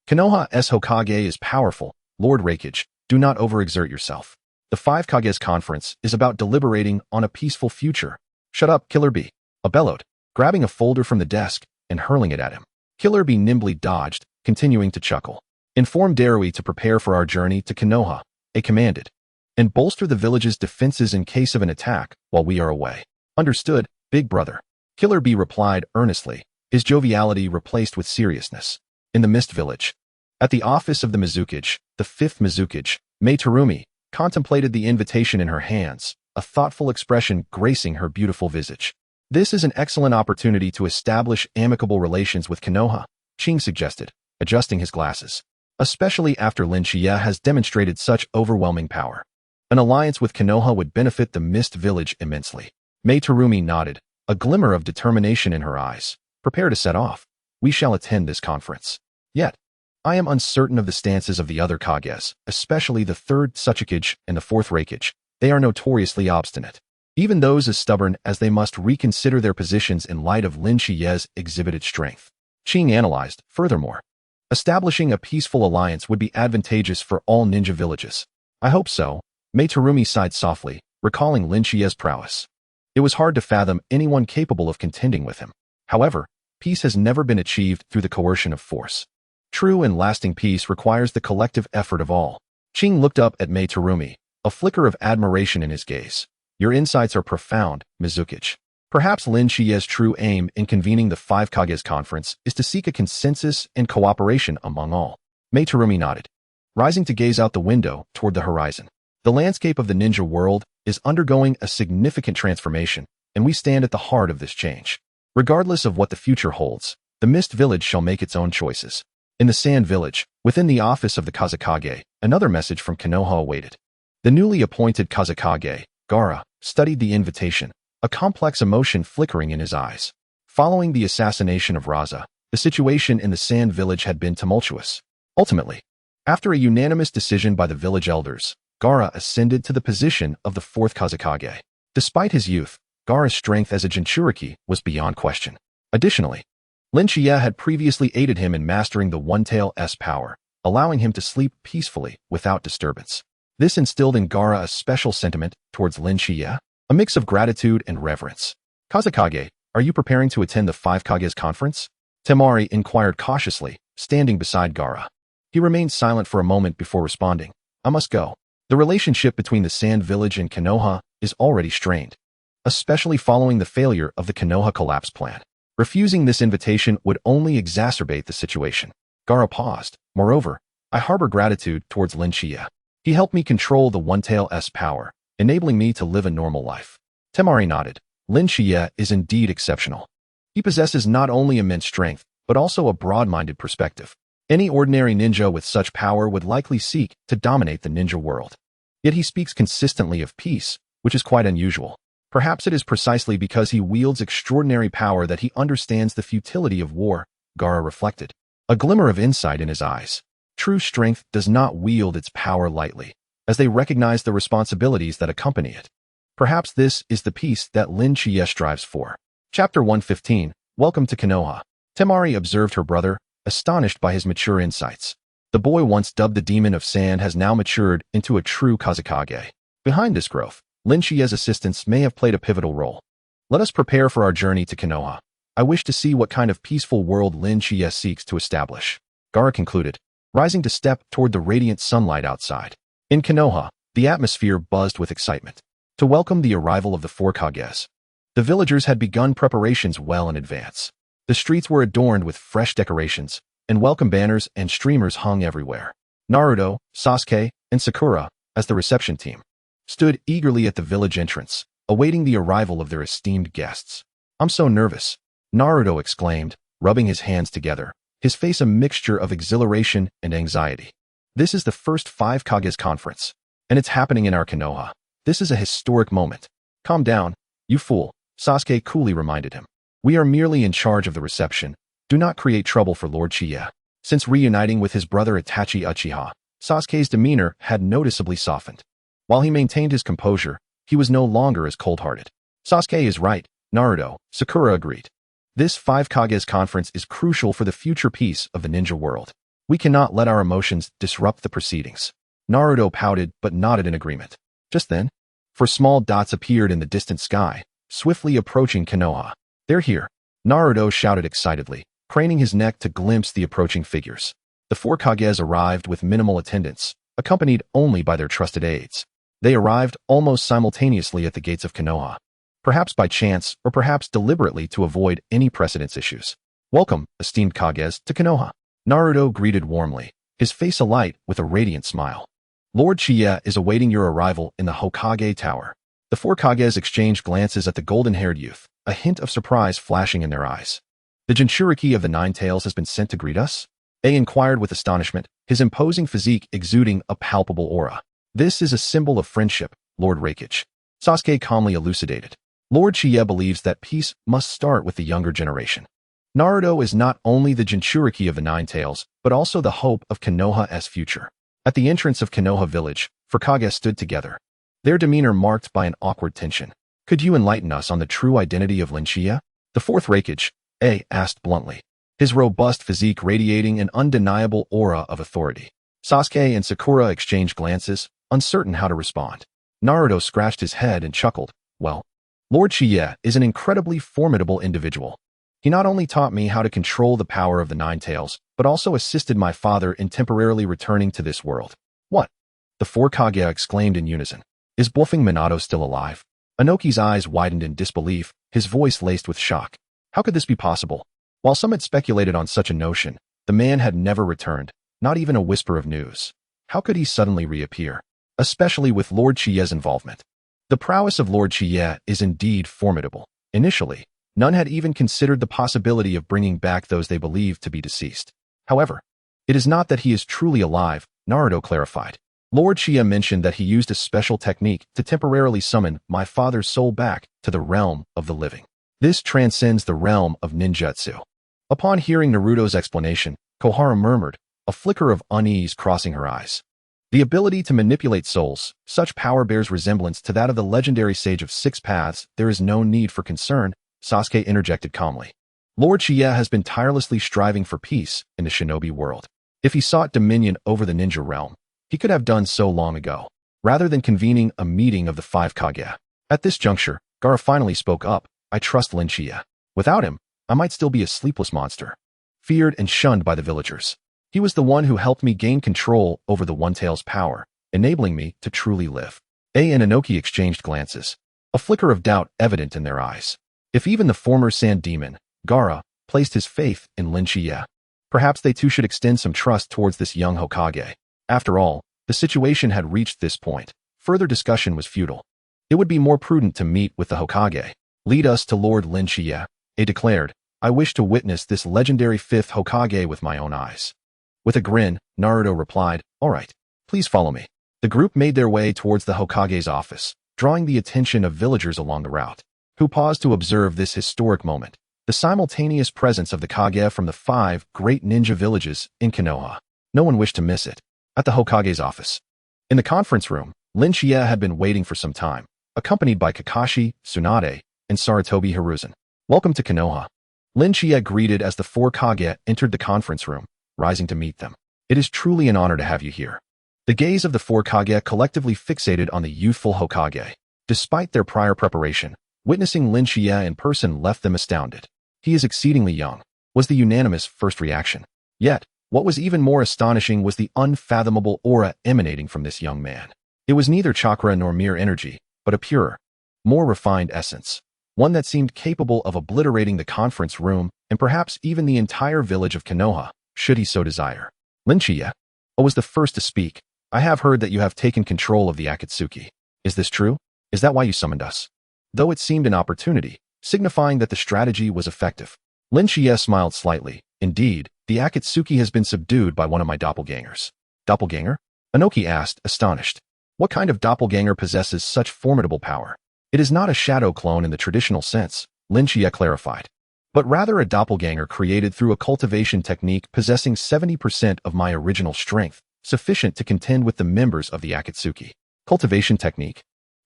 Konoha's Hokage is powerful. Lord Raikage, do not overexert yourself. The 5 Kage's conference is about deliberating on a peaceful future. Shut up, Killer Bee. I bellowed, grabbing a folder from the desk and hurling it at him. Killer Bee nimbly dodged, continuing to chuckle. Inform Darui to prepare for our journey to Konoha, I commanded, and bolster the village's defenses in case of an attack while we are away. Understood, Big Brother. Killer Bee replied earnestly, his joviality replaced with seriousness. In the Mist Village, at the office of the Mizukage, the 5th Mizukage, Mei Terumi, contemplated the invitation in her hands, a thoughtful expression gracing her beautiful visage. This is an excellent opportunity to establish amicable relations with Konoha, Ching suggested, adjusting his glasses. Especially after Shichiya has demonstrated such overwhelming power. An alliance with Konoha would benefit the Mist Village immensely. Mei Terumi nodded, a glimmer of determination in her eyes. Prepare to set off. We shall attend this conference. Yet, I am uncertain of the stances of the other Kages, especially the third Sachikage and the fourth Reikage. They are notoriously obstinate. Even those as stubborn as they must reconsider their positions in light of Shichiya's exhibited strength. Qing analyzed, furthermore. Establishing a peaceful alliance would be advantageous for all ninja villages. I hope so. Mei Terumi sighed softly, recalling Shichiya's prowess. It was hard to fathom anyone capable of contending with him. However, peace has never been achieved through the coercion of force. True and lasting peace requires the collective effort of all. Qing looked up at Mei Terumi, a flicker of admiration in his gaze. Your insights are profound, Mizukichi. Perhaps Shichiya's true aim in convening the Five Kages conference is to seek a consensus and cooperation among all. Mei Terumi nodded, rising to gaze out the window toward the horizon. The landscape of the ninja world is undergoing a significant transformation, and we stand at the heart of this change. Regardless of what the future holds, the Mist Village shall make its own choices. In the Sand Village, within the office of the Kazekage, another message from Konoha awaited. The newly appointed Kazekage, Gaara, studied the invitation, a complex emotion flickering in his eyes. Following the assassination of Raza, the situation in the Sand Village had been tumultuous. Ultimately, after a unanimous decision by the village elders, Gaara ascended to the position of the fourth Kazekage. Despite his youth, Gaara's strength as a Jinchuriki was beyond question. Additionally, Shichiya had previously aided him in mastering the One-Tail's power, allowing him to sleep peacefully without disturbance. This instilled in Gaara a special sentiment towards Shichiya, a mix of gratitude and reverence. Kazekage, are you preparing to attend the Five Kages conference? Temari inquired cautiously, standing beside Gaara. He remained silent for a moment before responding. I must go. The relationship between the Sand Village and Konoha is already strained, especially following the failure of the Konoha collapse plan. Refusing this invitation would only exacerbate the situation. Gaara paused. Moreover, I harbor gratitude towards Shichiya. He helped me control the One-Tail's power, enabling me to live a normal life. Temari nodded. Shichiya is indeed exceptional. He possesses not only immense strength, but also a broad-minded perspective. Any ordinary ninja with such power would likely seek to dominate the ninja world. Yet he speaks consistently of peace, which is quite unusual. Perhaps it is precisely because he wields extraordinary power that he understands the futility of war, Gaara reflected, a glimmer of insight in his eyes. True strength does not wield its power lightly, as they recognize the responsibilities that accompany it. Perhaps this is the peace that Shichiya strives for. Chapter 115, Welcome to Konoha. Temari observed her brother, astonished by his mature insights. The boy once dubbed the Demon of Sand has now matured into a true Kazekage. Behind this growth, Shichiya's assistance may have played a pivotal role. Let us prepare for our journey to Konoha. I wish to see what kind of peaceful world Shichiya seeks to establish. Gaara concluded, rising to step toward the radiant sunlight outside. In Konoha, the atmosphere buzzed with excitement. To welcome the arrival of the four Kages, the villagers had begun preparations well in advance. The streets were adorned with fresh decorations, and welcome banners and streamers hung everywhere. Naruto, Sasuke, and Sakura, as the reception team, stood eagerly at the village entrance, awaiting the arrival of their esteemed guests. I'm so nervous, Naruto exclaimed, rubbing his hands together, his face a mixture of exhilaration and anxiety. This is the first Five Kages conference, and it's happening in our Konoha. This is a historic moment. Calm down, you fool, Sasuke coolly reminded him. We are merely in charge of the reception. Do not create trouble for Lord Shichiya. Since reuniting with his brother Itachi Uchiha, Sasuke's demeanor had noticeably softened. While he maintained his composure, he was no longer as cold-hearted. Sasuke is right, Naruto, Sakura agreed. This Five Kages conference is crucial for the future peace of the ninja world. We cannot let our emotions disrupt the proceedings. Naruto pouted but nodded in agreement. Just then, four small dots appeared in the distant sky, swiftly approaching Konoha. They're here, Naruto shouted excitedly, craning his neck to glimpse the approaching figures. The four Kages arrived with minimal attendance, accompanied only by their trusted aides. They arrived almost simultaneously at the gates of Konoha, perhaps by chance or perhaps deliberately to avoid any precedence issues. Welcome, esteemed Kages, to Konoha. Naruto greeted warmly, his face alight with a radiant smile. Lord Shichiya is awaiting your arrival in the Hokage Tower. The four Kages exchanged glances at the golden-haired youth, a hint of surprise flashing in their eyes. The Jinchuriki of the Nine Tails has been sent to greet us? inquired with astonishment, his imposing physique exuding a palpable aura. This is a symbol of friendship, Lord Raikage. Sasuke calmly elucidated. Lord Shichiya believes that peace must start with the younger generation. Naruto is not only the Jinchuriki of the Nine Tails, but also the hope of Konoha's future. At the entrance of Konoha village, Hokage stood together, their demeanor marked by an awkward tension. Could you enlighten us on the true identity of Lin Shichiya? The fourth Raikage, asked bluntly, his robust physique radiating an undeniable aura of authority. Sasuke and Sakura exchanged glances, uncertain how to respond. Naruto scratched his head and chuckled. Well, Lord Shichiya is an incredibly formidable individual. He not only taught me how to control the power of the Nine Tails, but also assisted my father in temporarily returning to this world. What? The four Kage exclaimed in unison. Is bluffing Minato still alive? Inoki's eyes widened in disbelief, his voice laced with shock. How could this be possible? While some had speculated on such a notion, the man had never returned, not even a whisper of news. How could he suddenly reappear? Especially with Lord Shichiya's involvement. The prowess of Lord Shichiya is indeed formidable. Initially, none had even considered the possibility of bringing back those they believed to be deceased. However, it is not that he is truly alive, Naruto clarified. Lord Shichiya mentioned that he used a special technique to temporarily summon my father's soul back to the realm of the living. This transcends the realm of ninjutsu. Upon hearing Naruto's explanation, Konoha murmured, a flicker of unease crossing her eyes. The ability to manipulate souls, such power bears resemblance to that of the legendary Sage of Six Paths. There is no need for concern, Sasuke interjected calmly. Lord Shichiya has been tirelessly striving for peace in the shinobi world. If he sought dominion over the ninja realm, he could have done so long ago, rather than convening a meeting of the five Kage. At this juncture, Gaara finally spoke up. I trust Lin Shichiya. Without him, I might still be a sleepless monster, feared and shunned by the villagers. He was the one who helped me gain control over the One Tail's power, enabling me to truly live. And Inoki exchanged glances, a flicker of doubt evident in their eyes. If even the former sand demon, Gaara, placed his faith in Lin Shichiya, perhaps they too should extend some trust towards this young Hokage. After all, the situation had reached this point. Further discussion was futile. It would be more prudent to meet with the Hokage. Lead us to Lord Lin Shichiya, declared. I wish to witness this legendary fifth Hokage with my own eyes. With a grin, Naruto replied, all right, please follow me. The group made their way towards the Hokage's office, drawing the attention of villagers along the route, who paused to observe this historic moment, the simultaneous presence of the Kage from the 5 great ninja villages in Konoha. No one wished to miss it. At the Hokage's office. In the conference room, Lin Shichiya had been waiting for some time, accompanied by Kakashi, Tsunade, and Sarutobi Hiruzen. Welcome to Konoha. Lin Shichiya greeted as the 4 Kage entered the conference room, rising to meet them. It is truly an honor to have you here. The gaze of the 4 Kage collectively fixated on the youthful Hokage. Despite their prior preparation, witnessing Lin Shichiya in person left them astounded. He is exceedingly young, was the unanimous first reaction. Yet, what was even more astonishing was the unfathomable aura emanating from this young man. It was neither chakra nor mere energy, but a purer, more refined essence. One that seemed capable of obliterating the conference room and perhaps even the entire village of Konoha, should he so desire. Lin Shichiya was the first to speak. I have heard that you have taken control of the Atsutsuki. Is this true? Is that why you summoned us? Though it seemed an opportunity, signifying that the strategy was effective. Lin Shichiya smiled slightly. Indeed, the Atsutsuki has been subdued by one of my doppelgangers. Doppelganger? Inoki asked, astonished. What kind of doppelganger possesses such formidable power? It is not a shadow clone in the traditional sense, Lin Shichiya clarified, but rather a doppelganger created through a cultivation technique possessing 70% of my original strength, sufficient to contend with the members of the Atsutsuki. Cultivation technique.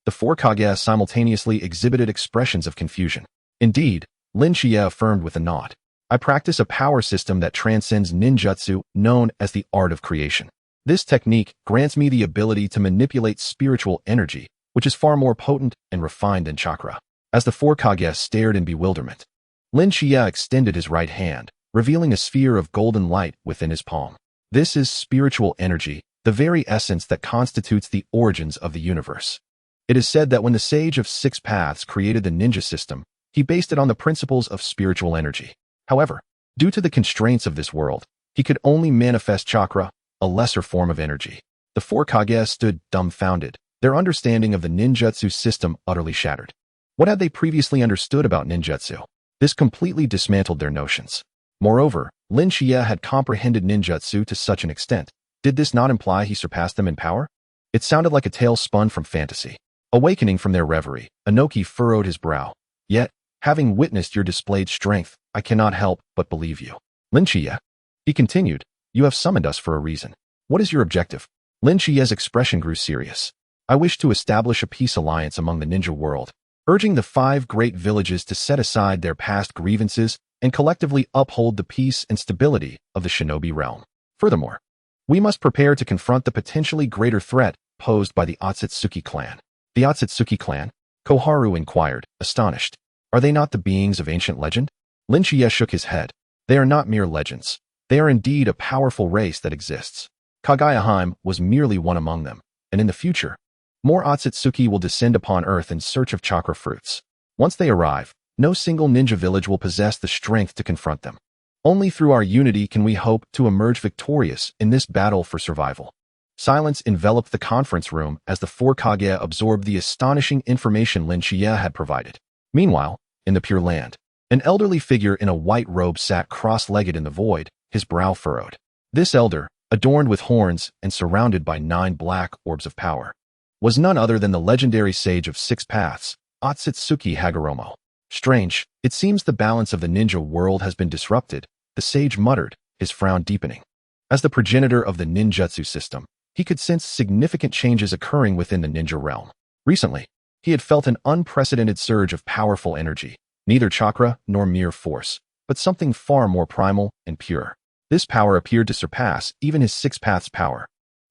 The 4 Kage simultaneously exhibited expressions of confusion. Indeed, Lin Shichiya affirmed with a nod. I practice a power system that transcends ninjutsu, known as the art of creation. This technique grants me the ability to manipulate spiritual energy, which is far more potent and refined than chakra. As the 4 Kage stared in bewilderment, Lin Shichiya extended his right hand, revealing a sphere of golden light within his palm. This is spiritual energy, the very essence that constitutes the origins of the universe. It is said that when the Sage of Six Paths created the ninja system, he based it on the principles of spiritual energy. However, due to the constraints of this world, he could only manifest chakra, a lesser form of energy. The 4 Kage stood dumbfounded, their understanding of the ninjutsu system utterly shattered. What had they previously understood about ninjutsu? This completely dismantled their notions. Moreover, Lin Shichiya had comprehended ninjutsu to such an extent. Did this not imply he surpassed them in power? It sounded like a tale spun from fantasy. Awakening from their reverie, Inoki furrowed his brow. Yet, having witnessed your displayed strength, I cannot help but believe you. Lin Shichiya, he continued, you have summoned us for a reason. What is your objective? Lin Shichiya's expression grew serious. I wish to establish a peace alliance among the ninja world, urging the 5 great villages to set aside their past grievances and collectively uphold the peace and stability of the shinobi realm. Furthermore, we must prepare to confront the potentially greater threat posed by the Atsutsuki clan. The Atsutsuki clan? Koharu inquired, astonished. Are they not the beings of ancient legend? Lin Shichiya shook his head. They are not mere legends. They are indeed a powerful race that exists. Kagayaheim was merely one among them, and in the future, more Atsutsuki will descend upon Earth in search of chakra fruits. Once they arrive, no single ninja village will possess the strength to confront them. Only through our unity can we hope to emerge victorious in this battle for survival. Silence enveloped the conference room as the 4 Kage absorbed the astonishing information Lin Shichiya had provided. Meanwhile, in the Pure Land, an elderly figure in a white robe sat cross-legged in the void, his brow furrowed. This elder, adorned with horns and surrounded by 9 black orbs of power, was none other than the legendary sage of 6 paths, Atsutsuki Hagoromo. Strange, it seems the balance of the ninja world has been disrupted, the sage muttered, his frown deepening. As the progenitor of the ninjutsu system, he could sense significant changes occurring within the ninja realm. Recently, he had felt an unprecedented surge of powerful energy, neither chakra nor mere force, but something far more primal and pure. This power appeared to surpass even his 6 paths power.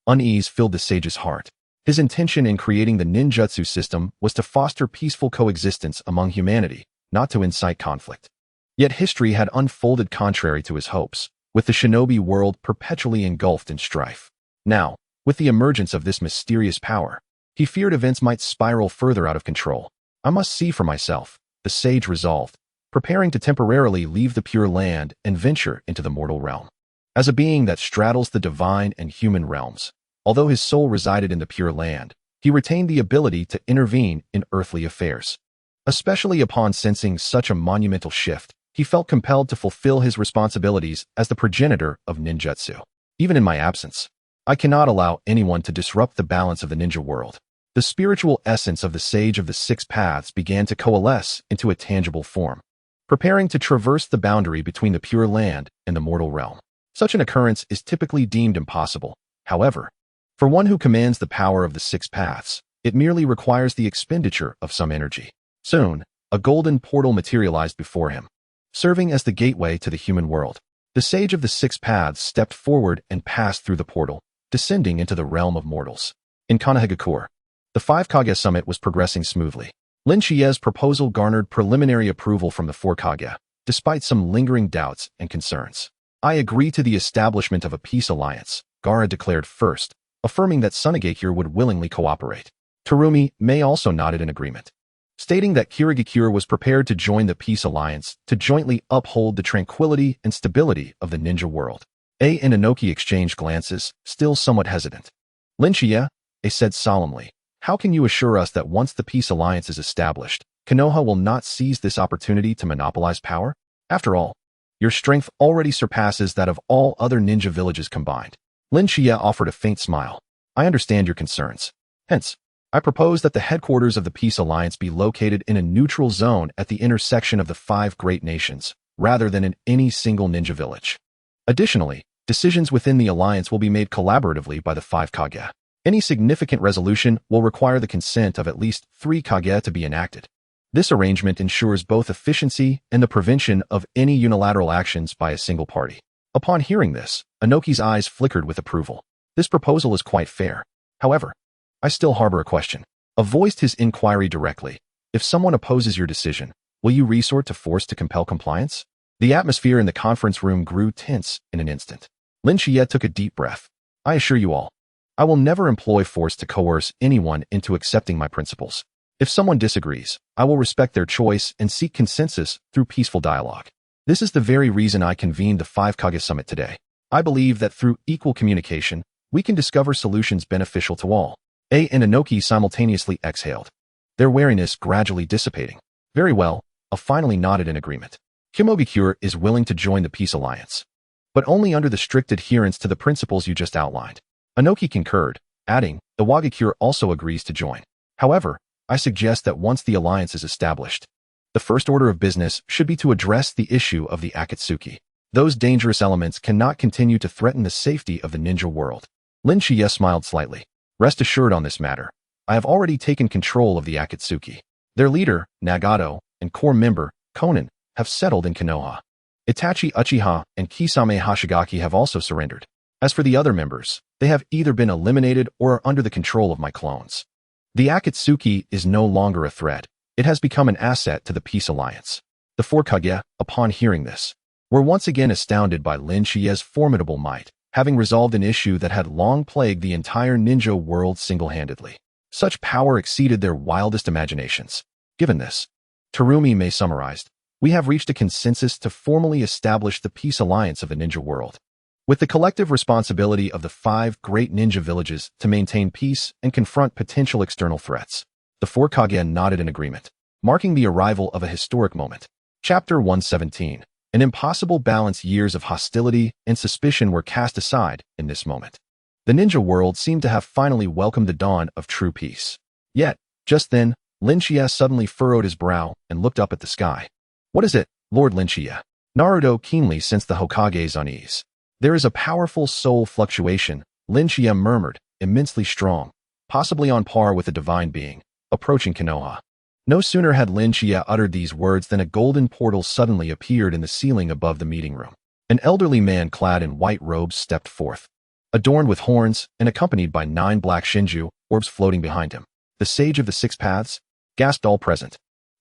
Unease filled the sage's heart. His intention in creating the ninjutsu system was to foster peaceful coexistence among humanity, not to incite conflict. Yet history had unfolded contrary to his hopes, with the shinobi world perpetually engulfed in strife. Now, with the emergence of this mysterious power, he feared events might spiral further out of control. I must see for myself, the sage resolved, preparing to temporarily leave the Pure Land and venture into the mortal realm. As a being that straddles the divine and human realms, although his soul resided in the Pure Land, he retained the ability to intervene in earthly affairs. Especially upon sensing such a monumental shift, he felt compelled to fulfill his responsibilities as the progenitor of ninjutsu. Even in my absence, I cannot allow anyone to disrupt the balance of the ninja world. The spiritual essence of the sage of the 6 paths began to coalesce into a tangible form, preparing to traverse the boundary between the Pure Land and the mortal realm. Such an occurrence is typically deemed impossible. However, for one who commands the power of the 6 paths, it merely requires the expenditure of some energy. Soon, a golden portal materialized before him, serving as the gateway to the human world. The sage of the 6 paths stepped forward and passed through the portal, descending into the realm of mortals. In Konoha, the 5 Kage summit was progressing smoothly. Lin Shichiya's proposal garnered preliminary approval from the 4 Kage, despite some lingering doubts and concerns. I agree to the establishment of a peace alliance, Gaara declared first, affirming that Tsunade would willingly cooperate. Terumi May also nodded in agreement, stating that Kirigakure was prepared to join the peace alliance to jointly uphold the tranquility and stability of the ninja world. A and Inoki exchanged glances, still somewhat hesitant. Lin Shichiya, A said solemnly, how can you assure us that once the peace alliance is established, Konoha will not seize this opportunity to monopolize power? After all, your strength already surpasses that of all other ninja villages combined. Lin Shichiya offered a faint smile. I understand your concerns. Hence, I propose that the headquarters of the Peace Alliance be located in a neutral zone at the intersection of the 5 great nations, rather than in any single ninja village. Additionally, decisions within the alliance will be made collaboratively by the 5 Kage. Any significant resolution will require the consent of at least 3 Kage to be enacted. This arrangement ensures both efficiency and the prevention of any unilateral actions by a single party. Upon hearing this, Inoki's eyes flickered with approval. This proposal is quite fair. However, I still harbor a question. A voiced his inquiry directly. If someone opposes your decision, will you resort to force to compel compliance? The atmosphere in the conference room grew tense in an instant. Lin Shichiya took a deep breath. I assure you all, I will never employ force to coerce anyone into accepting my principles. If someone disagrees, I will respect their choice and seek consensus through peaceful dialogue. This is the very reason I convened the 5 Kage Summit today. I believe that through equal communication, we can discover solutions beneficial to all. A and Inoki simultaneously exhaled, their wariness gradually dissipating. Very well, A finally nodded in agreement. Kimogakure is willing to join the Peace Alliance. but only under the strict adherence to the principles you just outlined. Inoki concurred, adding, the Wagakure also agrees to join. However, I suggest that once the alliance is established, the first order of business should be to address the issue of the Atsutsuki. Those dangerous elements cannot continue to threaten the safety of the ninja world. Shichiya smiled slightly. Rest assured on this matter. I have already taken control of the Atsutsuki. Their leader, Nagato, and core member, Konan, have settled in Konoha. Itachi Uchiha and Kisame Hoshigaki have also surrendered. As for the other members, they have either been eliminated or are under the control of my clones. The Atsutsuki is no longer a threat. It has become an asset to the Peace Alliance. The four Kage, upon hearing this, were once again astounded by Shichiya's formidable might, having resolved an issue that had long plagued the entire ninja world single-handedly. Such power exceeded their wildest imaginations. Given this, Terumi May summarized, we have reached a consensus to formally establish the Peace Alliance of the ninja world, with the collective responsibility of the 5 great ninja villages to maintain peace and confront potential external threats. The four Kage nodded in agreement, marking the arrival of a historic moment. Chapter 117. An impossible balance. Years of hostility and suspicion were cast aside in this moment. The ninja world seemed to have finally welcomed the dawn of true peace. Yet, just then, Shichiya suddenly furrowed his brow and looked up at the sky. What is it, Lord Shichiya? Naruto keenly sensed the Hokage's unease. There is a powerful soul fluctuation, Shichiya murmured, immensely strong, possibly on par with a divine being, approaching Konoha. No sooner had Shichiya uttered these words than a golden portal suddenly appeared in the ceiling above the meeting room. An elderly man clad in white robes stepped forth, adorned with horns and accompanied by 9 black Shinju orbs floating behind him. The Sage of the Six Paths, gasped all present,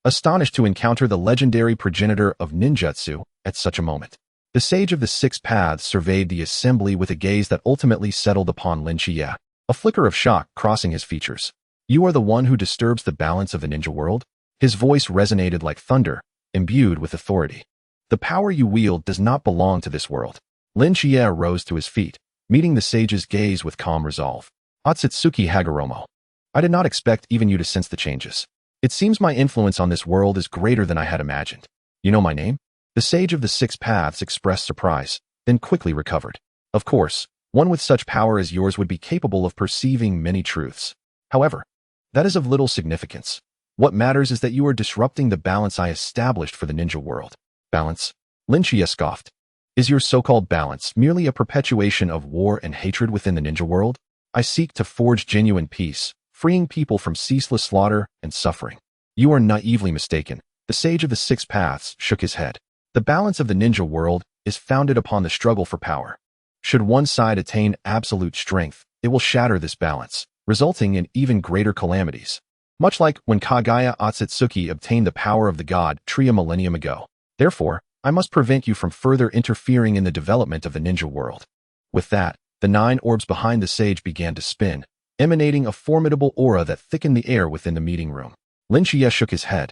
astonished to encounter the legendary progenitor of ninjutsu at such a moment. The Sage of the Six Paths surveyed the assembly with a gaze that ultimately settled upon Shichiya, a flicker of shock crossing his features. You are the one who disturbs the balance of the ninja world? His voice resonated like thunder, imbued with authority. The power you wield does not belong to this world. Shichiya rose to his feet, meeting the sage's gaze with calm resolve. Atsutsuki Hagoromo. I did not expect even you to sense the changes. It seems my influence on this world is greater than I had imagined. You know my name? The Sage of the Six Paths expressed surprise, then quickly recovered. Of course, one with such power as yours would be capable of perceiving many truths. However, that is of little significance. What matters is that you are disrupting the balance I established for the ninja world. Balance? Shichiya scoffed. Is your so-called balance merely a perpetuation of war and hatred within the ninja world? I seek to forge genuine peace, freeing people from ceaseless slaughter and suffering. You are naively mistaken. The Sage of the Six Paths shook his head. The balance of the ninja world is founded upon the struggle for power. Should one side attain absolute strength, it will shatter this balance, resulting in even greater calamities. Much like when Kagaya Atsutsuki obtained the power of the god tree a millennium ago. Therefore, I must prevent you from further interfering in the development of the ninja world. With that, the 9 orbs behind the sage began to spin, emanating a formidable aura that thickened the air within the meeting room. Shichiya shook his head.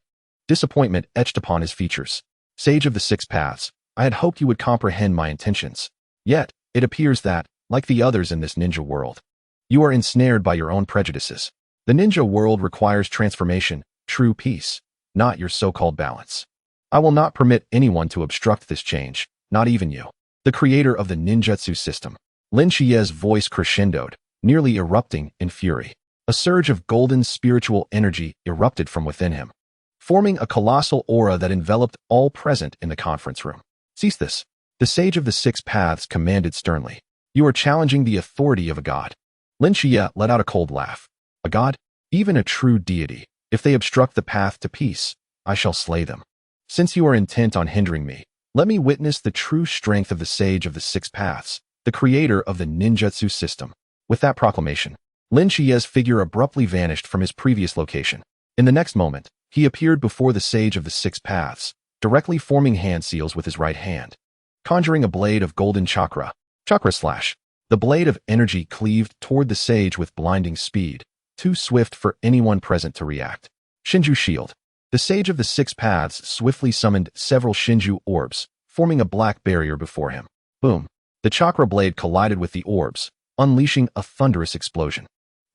Disappointment etched upon his features. Sage of the Six Paths, I had hoped you would comprehend my intentions. Yet, it appears that, like the others in this ninja world, you are ensnared by your own prejudices. The ninja world requires transformation, true peace, not your so-called balance. I will not permit anyone to obstruct this change, not even you, the creator of the ninjutsu system. Shichiya's voice crescendoed, nearly erupting in fury. A surge of golden spiritual energy erupted from within him, forming a colossal aura that enveloped all present in the conference room. Cease this. The Sage of the Six Paths commanded sternly. You are challenging the authority of a god. Shichiya let out a cold laugh. A god? Even a true deity. If they obstruct the path to peace, I shall slay them. Since you are intent on hindering me, let me witness the true strength of the Sage of the Six Paths, the creator of the ninjutsu system. With that proclamation, Shichiya's figure abruptly vanished from his previous location. In the next moment, he appeared before the Sage of the Six Paths, directly forming hand seals with his right hand, conjuring a blade of golden chakra. Chakra slash. The blade of energy cleaved toward the sage with blinding speed, too swift for anyone present to react. Shinju Shield. The Sage of the Six Paths swiftly summoned several Shinju orbs, forming a black barrier before him. Boom. The chakra blade collided with the orbs, unleashing a thunderous explosion.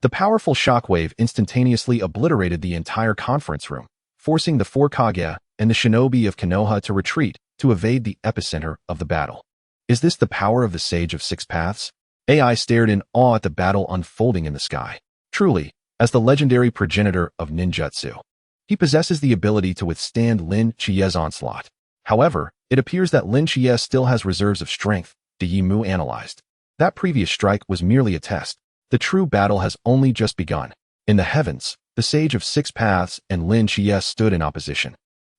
The powerful shockwave instantaneously obliterated the entire conference room, forcing the four Kage and the shinobi of Konoha to retreat to evade the epicenter of the battle. Is this the power of the Sage of Six Paths? AI stared in awe at the battle unfolding in the sky. Truly, as the legendary progenitor of ninjutsu, he possesses the ability to withstand Lin Chia's onslaught. However, it appears that Lin Chia still has reserves of strength, Yi Mu analyzed. That previous strike was merely a test. The true battle has only just begun. In the heavens, the Sage of Six Paths and Lin Chia stood in opposition,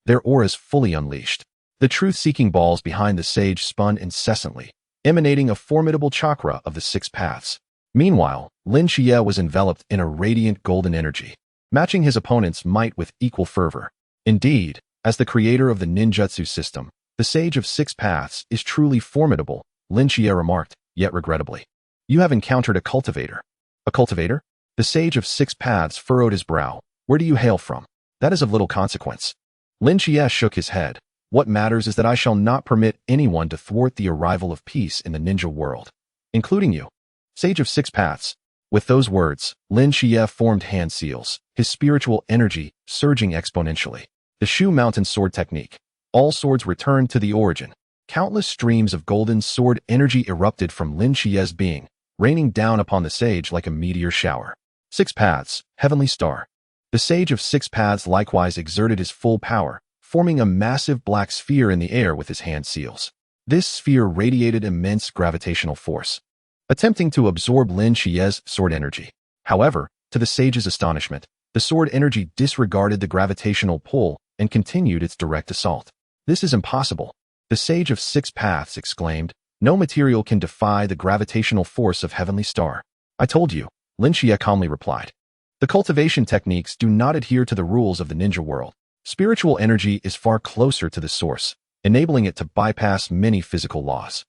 their auras fully unleashed. The truth-seeking balls behind the sage spun incessantly, emanating a formidable chakra of the Six Paths. Meanwhile, Lin Chia was enveloped in a radiant golden energy, matching his opponent's might with equal fervor. Indeed, as the creator of the ninjutsu system, the Sage of Six Paths is truly formidable, Lin Chia remarked, yet regrettably. You have encountered a cultivator. A cultivator? The Sage of Six Paths furrowed his brow. Where do you hail from? That is of little consequence. Lin Chia shook his head. What matters is that I shall not permit anyone to thwart the arrival of peace in the ninja world, including you, Sage of Six Paths. With those words, Lin Chia formed hand seals, his spiritual energy surging exponentially. The Shu Mountain Sword Technique. All swords returned to the origin. Countless streams of golden sword energy erupted from Lin Chia's being, raining down upon the sage like a meteor shower. Six Paths, Heavenly Star. The Sage of Six Paths likewise exerted his full power, forming a massive black sphere in the air with his hand seals. This sphere radiated immense gravitational force, attempting to absorb Lin Chia's sword energy. However, to the sage's astonishment, the sword energy disregarded the gravitational pull and continued its direct assault. This is impossible, the Sage of Six Paths exclaimed. No material can defy the gravitational force of Heavenly Star. I told you, Lin Chia calmly replied. The cultivation techniques do not adhere to the rules of the ninja world. Spiritual energy is far closer to the source, enabling it to bypass many physical laws.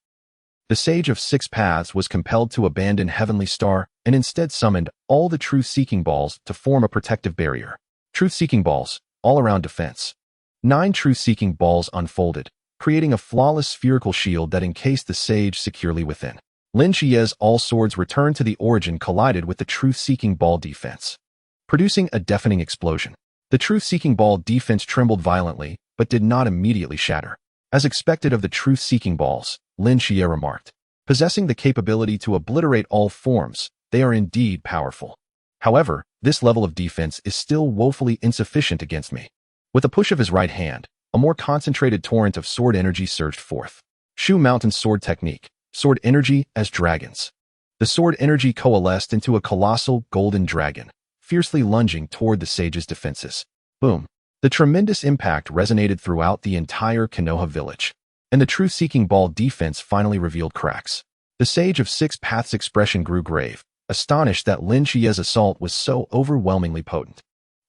The Sage of Six Paths was compelled to abandon Heavenly Star and instead summoned all the truth-seeking balls to form a protective barrier. Truth-seeking balls, all-around defense. 9 truth-seeking balls unfolded, creating a flawless spherical shield that encased the sage securely within. Lin Chia's all swords returned to the origin collided with the truth-seeking ball defense, producing a deafening explosion. The truth-seeking ball defense trembled violently, but did not immediately shatter. As expected of the truth-seeking balls, Lin Chia remarked, possessing the capability to obliterate all forms, they are indeed powerful. However, this level of defense is still woefully insufficient against me. With a push of his right hand, a more concentrated torrent of sword energy surged forth. Shu Mountain Sword Technique. Sword energy as dragons. The sword energy coalesced into a colossal golden dragon, fiercely lunging toward the sage's defenses. Boom. The tremendous impact resonated throughout the entire Konoha village, and the truth-seeking ball defense finally revealed cracks. The Sage of Six Paths' expression grew grave, astonished that Lin Chia's assault was so overwhelmingly potent.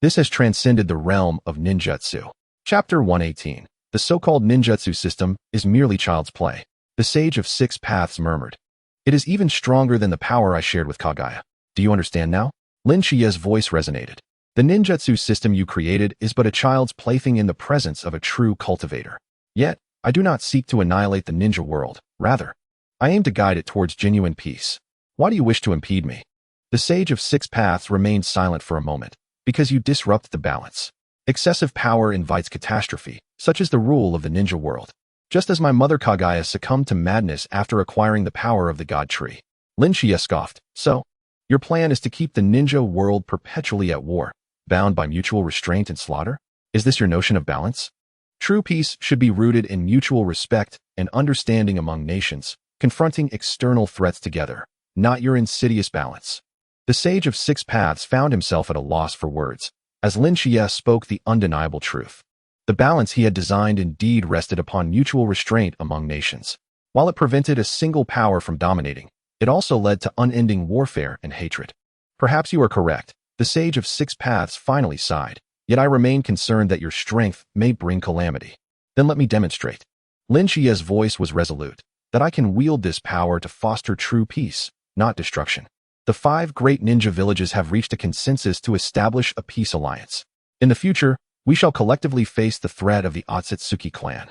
This has transcended the realm of ninjutsu. Chapter 118. The so-called ninjutsu system is merely child's play. The Sage of Six Paths murmured. It is even stronger than the power I shared with Kagaya. Do you understand now? Lin Chia's voice resonated. The ninjutsu system you created is but a child's plaything in the presence of a true cultivator. Yet, I do not seek to annihilate the ninja world. Rather, I aim to guide it towards genuine peace. Why do you wish to impede me? The Sage of Six Paths remained silent for a moment. Because you disrupt the balance. Excessive power invites catastrophe, such is the rule of the ninja world. Just as my mother Kagaya succumbed to madness after acquiring the power of the God Tree. Lin Chia scoffed. So, your plan is to keep the ninja world perpetually at war, bound by mutual restraint and slaughter? Is this your notion of balance? True peace should be rooted in mutual respect and understanding among nations, confronting external threats together, not your insidious balance. The Sage of Six Paths found himself at a loss for words, as Lin Chia spoke the undeniable truth. The balance he had designed indeed rested upon mutual restraint among nations. While it prevented a single power from dominating, it also led to unending warfare and hatred. Perhaps you are correct, the Sage of Six Paths finally sighed, yet I remain concerned that your strength may bring calamity. Then let me demonstrate. Lin Chia's voice was resolute, that I can wield this power to foster true peace, not destruction. The 5 great ninja villages have reached a consensus to establish a peace alliance. In the future, we shall collectively face the threat of the Atsutsuki clan,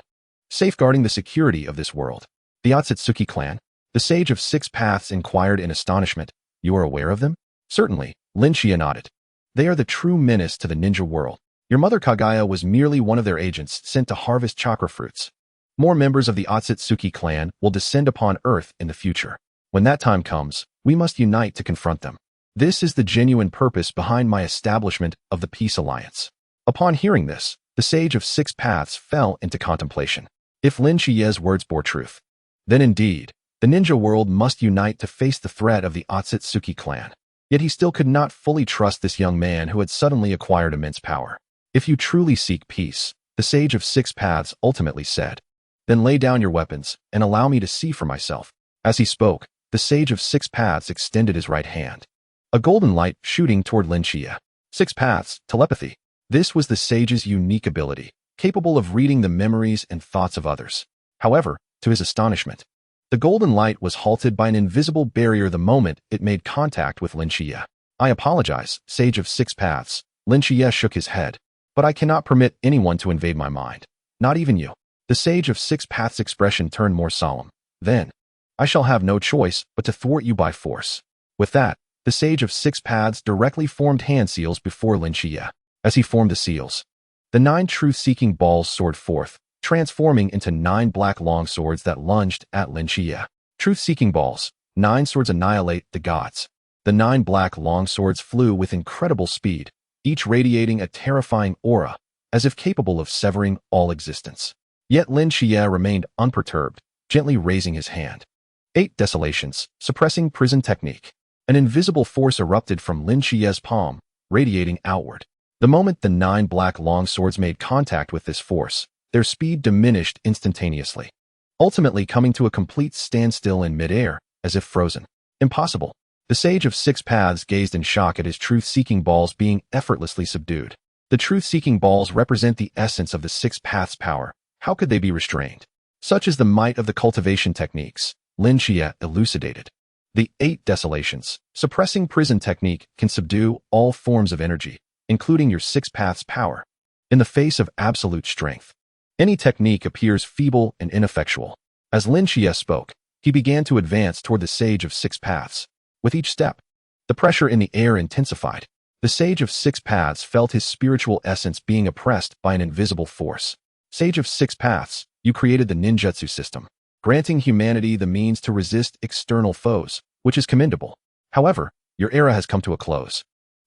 safeguarding the security of this world. The Atsutsuki clan? The Sage of Six Paths inquired in astonishment. You are aware of them? Certainly, Lin Chia nodded. They are the true menace to the ninja world. Your mother Kagaya was merely one of their agents sent to harvest chakra fruits. More members of the Atsutsuki clan will descend upon Earth in the future. When that time comes, we must unite to confront them. This is the genuine purpose behind my establishment of the Peace Alliance. Upon hearing this, the Sage of Six Paths fell into contemplation. If Lin Chiye's words bore truth, then indeed, the ninja world must unite to face the threat of the Atsutsuki clan. Yet he still could not fully trust this young man who had suddenly acquired immense power. If you truly seek peace, the Sage of Six Paths ultimately said, then lay down your weapons and allow me to see for myself. As he spoke, the Sage of Six Paths extended his right hand. A golden light shooting toward Lin Chiye. Six Paths, telepathy. This was the sage's unique ability, capable of reading the memories and thoughts of others. However, to his astonishment, the golden light was halted by an invisible barrier the moment it made contact with Lin Chiye. I apologize, Sage of Six Paths. Lin Chiye shook his head. But I cannot permit anyone to invade my mind. Not even you. The Sage of Six Paths' expression turned more solemn. Then, I shall have no choice but to thwart you by force. With that, the Sage of Six Paths directly formed hand seals before Lin Chiye. As he formed the seals, the 9 truth-seeking balls soared forth, transforming into 9 black long swords that lunged at Lin Chiye. Truth-seeking balls. 9 swords annihilate the gods. The 9 black long swords flew with incredible speed, each radiating a terrifying aura, as if capable of severing all existence. Yet Lin Chiye remained unperturbed, gently raising his hand. 8 desolations, suppressing prison technique. An invisible force erupted from Lin Chiye's palm, radiating outward. The moment the 9 black long swords made contact with this force, their speed diminished instantaneously, ultimately coming to a complete standstill in midair, as if frozen. Impossible. The Sage of Six Paths gazed in shock at his truth-seeking balls being effortlessly subdued. The truth-seeking balls represent the essence of the Six Paths' power. How could they be restrained? Such is the might of the cultivation techniques, Lin Chiye elucidated. The 8 desolations, suppressing prison technique, can subdue all forms of energy, including your Six Paths' power. In the face of absolute strength, any technique appears feeble and ineffectual. As Lin Chiye spoke, he began to advance toward the Sage of Six Paths. With each step, the pressure in the air intensified. The Sage of Six Paths felt his spiritual essence being oppressed by an invisible force. Sage of Six Paths, you created the ninjutsu system, granting humanity the means to resist external foes, which is commendable. However, your era has come to a close.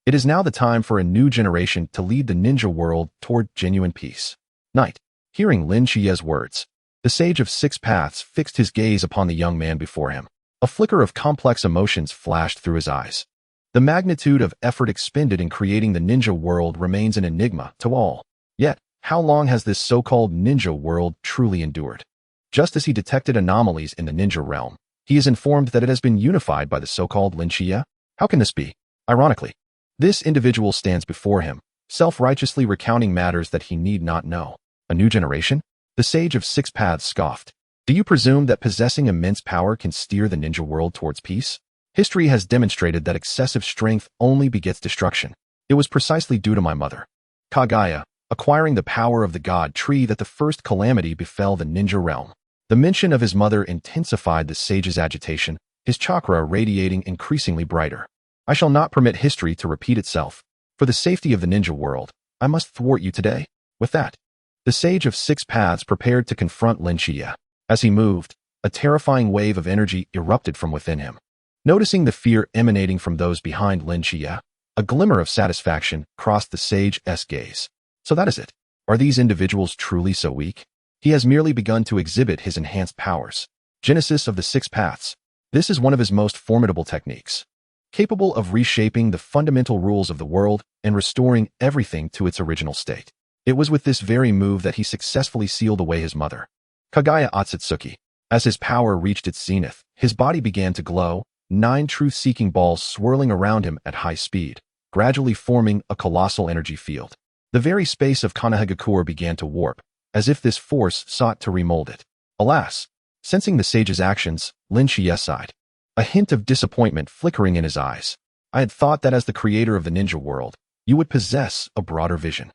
It is now the time for a new generation to lead the ninja world toward genuine peace. Night. Hearing Lin Chiye's words, the Sage of Six Paths fixed his gaze upon the young man before him. A flicker of complex emotions flashed through his eyes. The magnitude of effort expended in creating the ninja world remains an enigma to all. Yet, how long has this so-called ninja world truly endured? Just as he detected anomalies in the ninja realm, he is informed that it has been unified by the so-called Lin Chiye. How can this be? Ironically, this individual stands before him, self-righteously recounting matters that he need not know. A new generation? The Sage of Six Paths scoffed. Do you presume that possessing immense power can steer the ninja world towards peace? History has demonstrated that excessive strength only begets destruction. It was precisely due to my mother, Kagaya, acquiring the power of the god tree that the first calamity befell the ninja realm. The mention of his mother intensified the sage's agitation, his chakra radiating increasingly brighter. I shall not permit history to repeat itself. For the safety of the ninja world, I must thwart you today. With that, the Sage of Six Paths prepared to confront Lin Chiye. As he moved, a terrifying wave of energy erupted from within him. Noticing the fear emanating from those behind Lin Chiye, a glimmer of satisfaction crossed the sage's gaze. So that is it. Are these individuals truly so weak? He has merely begun to exhibit his enhanced powers. Genesis of the Six Paths. This is one of his most formidable techniques, capable of reshaping the fundamental rules of the world and restoring everything to its original state. It was with this very move that he successfully sealed away his mother, Kagaya Atsutsuki. As his power reached its zenith, his body began to glow, 9 truth-seeking balls swirling around him at high speed, gradually forming a colossal energy field. The very space of Konoha began to warp, as if this force sought to remold it. Alas! Sensing the sage's actions, Lin Chiye sighed, a hint of disappointment flickering in his eyes. I had thought that as the creator of the ninja world, you would possess a broader vision.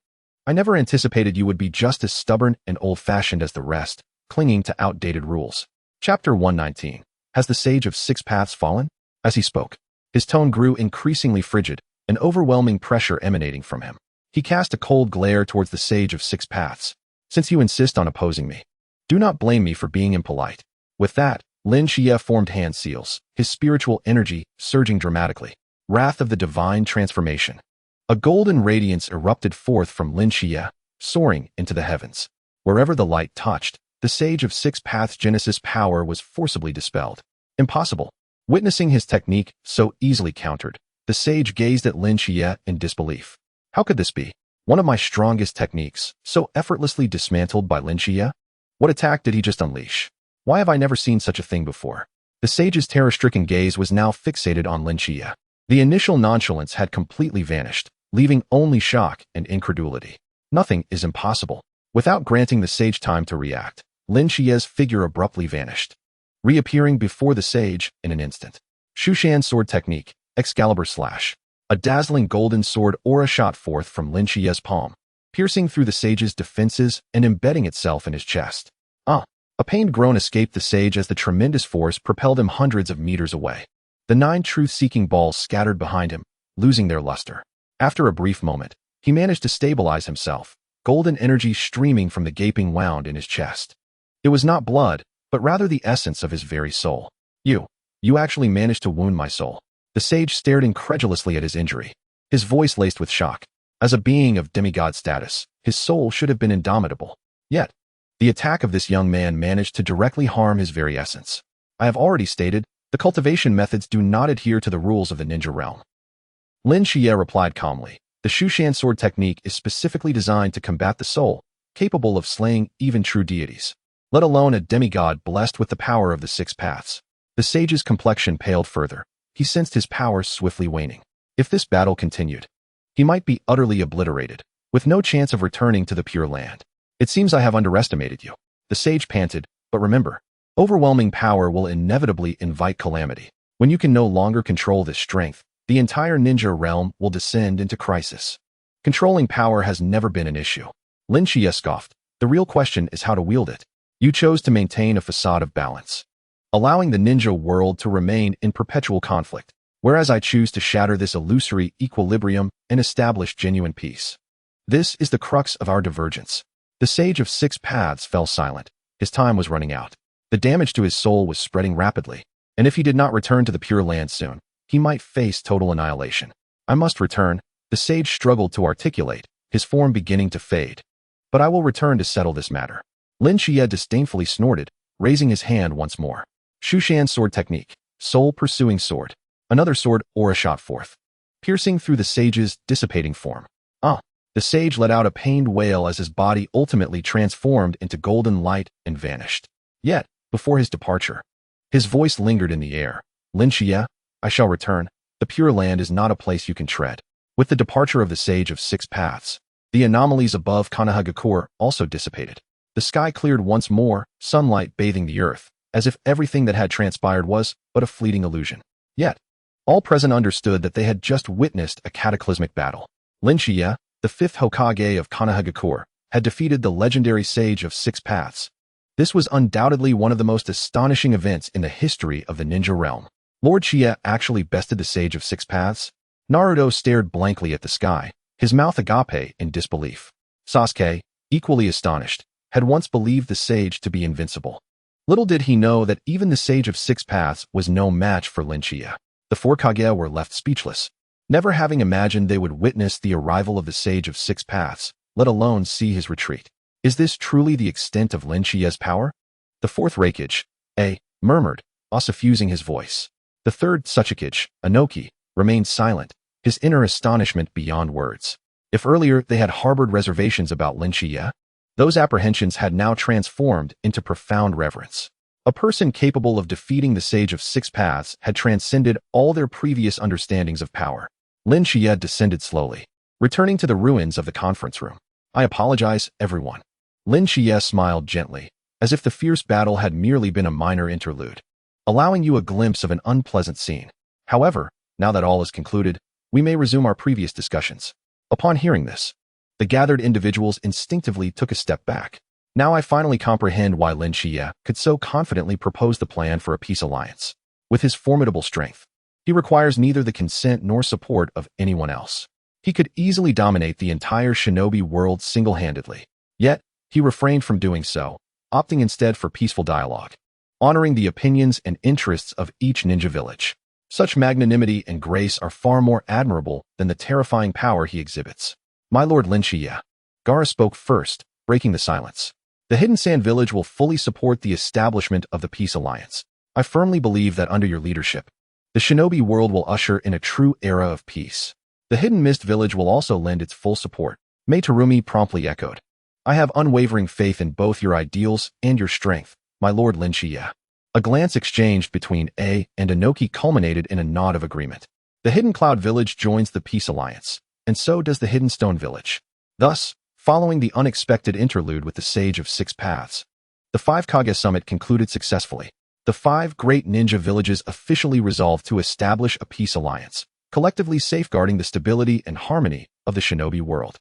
I never anticipated you would be just as stubborn and old-fashioned as the rest, clinging to outdated rules. Chapter 119. Has the Sage of Six Paths fallen? As he spoke, his tone grew increasingly frigid, an overwhelming pressure emanating from him. He cast a cold glare towards the Sage of Six Paths. Since you insist on opposing me, Do not blame me for being impolite." With that, Lin Shichiya formed hand seals, his spiritual energy surging dramatically. Wrath of the divine transformation. A golden radiance erupted forth from Lin Shichiya, soaring into the heavens. Wherever the light touched, the Sage of Six Paths' Genesis power was forcibly dispelled. Impossible. Witnessing his technique so easily countered, the sage gazed at Lin Shichiya in disbelief. How could this be? One of my strongest techniques, so effortlessly dismantled by Lin Shichiya? What attack did he just unleash? Why have I never seen such a thing before? The sage's terror-stricken gaze was now fixated on Lin Shichiya. The initial nonchalance had completely vanished, leaving only shock and incredulity. Nothing is impossible. Without granting the sage time to react, Lin Shichiya's figure abruptly vanished, reappearing before the sage in an instant. Shushan Sword Technique, Excalibur Slash. A dazzling golden sword aura shot forth from Lin Shichiya's palm, piercing through the sage's defenses and embedding itself in his chest. A pained groan escaped the sage as the tremendous force propelled him hundreds of meters away. The 9 truth-seeking balls scattered behind him, losing their luster. After a brief moment, he managed to stabilize himself, golden energy streaming from the gaping wound in his chest. It was not blood, but rather the essence of his very soul. You actually managed to wound my soul." The sage stared incredulously at his injury, his voice laced with shock. As a being of demigod status, his soul should have been indomitable. Yet, the attack of this young man managed to directly harm his very essence. I have already stated, the cultivation methods do not adhere to the rules of the ninja realm. Lin Shichiya replied calmly. The Shushan Sword Technique is specifically designed to combat the soul, capable of slaying even true deities, let alone a demigod blessed with the power of the Six Paths. The sage's complexion paled further. He sensed his power swiftly waning. If this battle continued, he might be utterly obliterated, with no chance of returning to the Pure Land. "It seems I have underestimated you," the sage panted, "but remember, overwhelming power will inevitably invite calamity. When you can no longer control this strength, the entire ninja realm will descend into crisis. Controlling power has never been an issue." Lin Shichiya scoffed. "The real question is how to wield it. You chose to maintain a facade of balance, allowing the ninja world to remain in perpetual conflict, whereas I choose to shatter this illusory equilibrium and establish genuine peace. This is the crux of our divergence." The Sage of Six Paths fell silent. His time was running out. The damage to his soul was spreading rapidly, and if he did not return to the Pure Land soon, he might face total annihilation. "I must return," the sage struggled to articulate, his form beginning to fade. "But I will return to settle this matter." Lin Shichiya disdainfully snorted, raising his hand once more. Shushan Sword Technique, Soul-Pursuing Sword. Another sword aura shot forth, piercing through the sage's dissipating form. The sage let out a pained wail as his body ultimately transformed into golden light and vanished. Yet, before his departure, his voice lingered in the air. "Lin Shichiya, I shall return. The Pure Land is not a place you can tread." With the departure of the Sage of Six Paths, the anomalies above Konoha also dissipated. The sky cleared once more, sunlight bathing the earth, as if everything that had transpired was but a fleeting illusion. Yet, all present understood that they had just witnessed a cataclysmic battle. Lin Shichiya, the 5th Hokage of Konoha, had defeated the legendary Sage of Six Paths. This was undoubtedly one of the most astonishing events in the history of the ninja realm. Lord Shichiya actually bested the Sage of Six Paths? Naruto stared blankly at the sky, his mouth agape in disbelief. Sasuke, equally astonished, had once believed the sage to be invincible. Little did he know that even the Sage of Six Paths was no match for Lin Shichiya. The 4 Kage were left speechless, never having imagined they would witness the arrival of the Sage of Six Paths, let alone see his retreat. Is this truly the extent of Lin Shichiya's power? The 4th Hokage, murmured, also fusing his voice. The 3rd Hokage, Inoki, remained silent, his inner astonishment beyond words. If earlier they had harbored reservations about Lin Shichiya, those apprehensions had now transformed into profound reverence. A person capable of defeating the Sage of Six Paths had transcended all their previous understandings of power. Lin Shichiya descended slowly, returning to the ruins of the conference room. "I apologize, everyone." Lin Shichiya smiled gently, as if the fierce battle had merely been a minor interlude, allowing you a glimpse of an unpleasant scene. However, now that all is concluded, we may resume our previous discussions. Upon hearing this, the gathered individuals instinctively took a step back. Now I finally comprehend why Lin Shichiya could so confidently propose the plan for a peace alliance. With his formidable strength, he requires neither the consent nor support of anyone else. He could easily dominate the entire shinobi world single-handedly. Yet, he refrained from doing so, opting instead for peaceful dialogue, honoring the opinions and interests of each ninja village. Such magnanimity and grace are far more admirable than the terrifying power he exhibits. My lord Shichiya. Gaara spoke first, breaking the silence. The Hidden Sand Village will fully support the establishment of the Peace Alliance. I firmly believe that under your leadership, the shinobi world will usher in a true era of peace. The Hidden Mist Village will also lend its full support. Mei Terumi promptly echoed. I have unwavering faith in both your ideals and your strength, my lord Shichiya. A glance exchanged between A and Inoki culminated in a nod of agreement. The Hidden Cloud Village joins the Peace Alliance, and so does the Hidden Stone Village. Thus, following the unexpected interlude with the Sage of Six Paths, the 5 Kage Summit concluded successfully. The 5 great ninja villages officially resolved to establish a peace alliance, collectively safeguarding the stability and harmony of the shinobi world.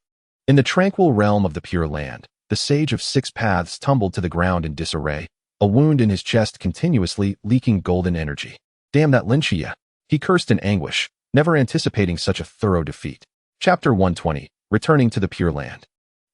In the tranquil realm of the Pure Land, the Sage of Six Paths tumbled to the ground in disarray, a wound in his chest continuously leaking golden energy. Damn that Shichiya! He cursed in anguish, never anticipating such a thorough defeat. Chapter 120, Returning to the Pure Land.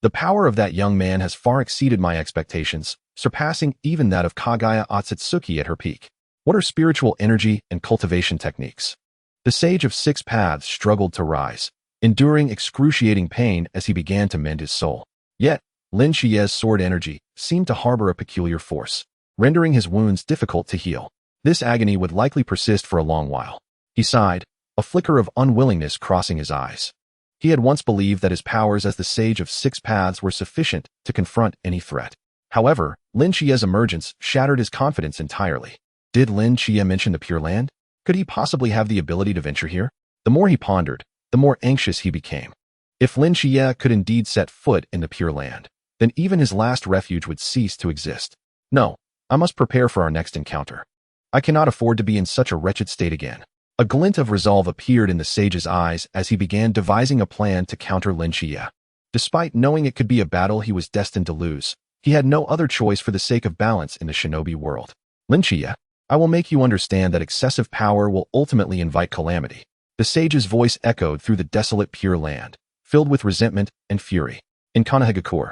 The power of that young man has far exceeded my expectations, surpassing even that of Kaguya Atsutsuki at her peak. What are spiritual energy and cultivation techniques? The Sage of Six Paths struggled to rise, enduring excruciating pain as he began to mend his soul. Yet, Shichiya's sword energy seemed to harbor a peculiar force, rendering his wounds difficult to heal. This agony would likely persist for a long while. He sighed, a flicker of unwillingness crossing his eyes. He had once believed that his powers as the Sage of Six Paths were sufficient to confront any threat. However, Shichiya's emergence shattered his confidence entirely. Did Shichiya mention the Pure Land? Could he possibly have the ability to venture here? The more he pondered, the more anxious he became. If Shichiya could indeed set foot in the Pure Land, then even his last refuge would cease to exist. No, I must prepare for our next encounter. I cannot afford to be in such a wretched state again. A glint of resolve appeared in the sage's eyes as he began devising a plan to counter Shichiya. Despite knowing it could be a battle he was destined to lose, he had no other choice for the sake of balance in the shinobi world. Shichiya, I will make you understand that excessive power will ultimately invite calamity. The sage's voice echoed through the desolate Pure Land, filled with resentment and fury. In Konoha,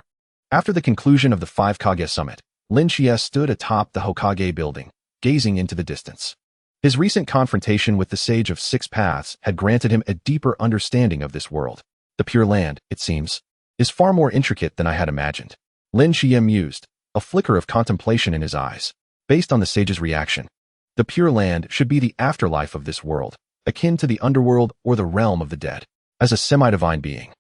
after the conclusion of the 5 Kage Summit, Shichiya stood atop the Hokage building, gazing into the distance. His recent confrontation with the Sage of Six Paths had granted him a deeper understanding of this world. The Pure Land, it seems, is far more intricate than I had imagined. Shichiya mused, a flicker of contemplation in his eyes. Based on the sage's reaction, the Pure Land should be the afterlife of this world, akin to the underworld or the realm of the dead. As a semi-divine being,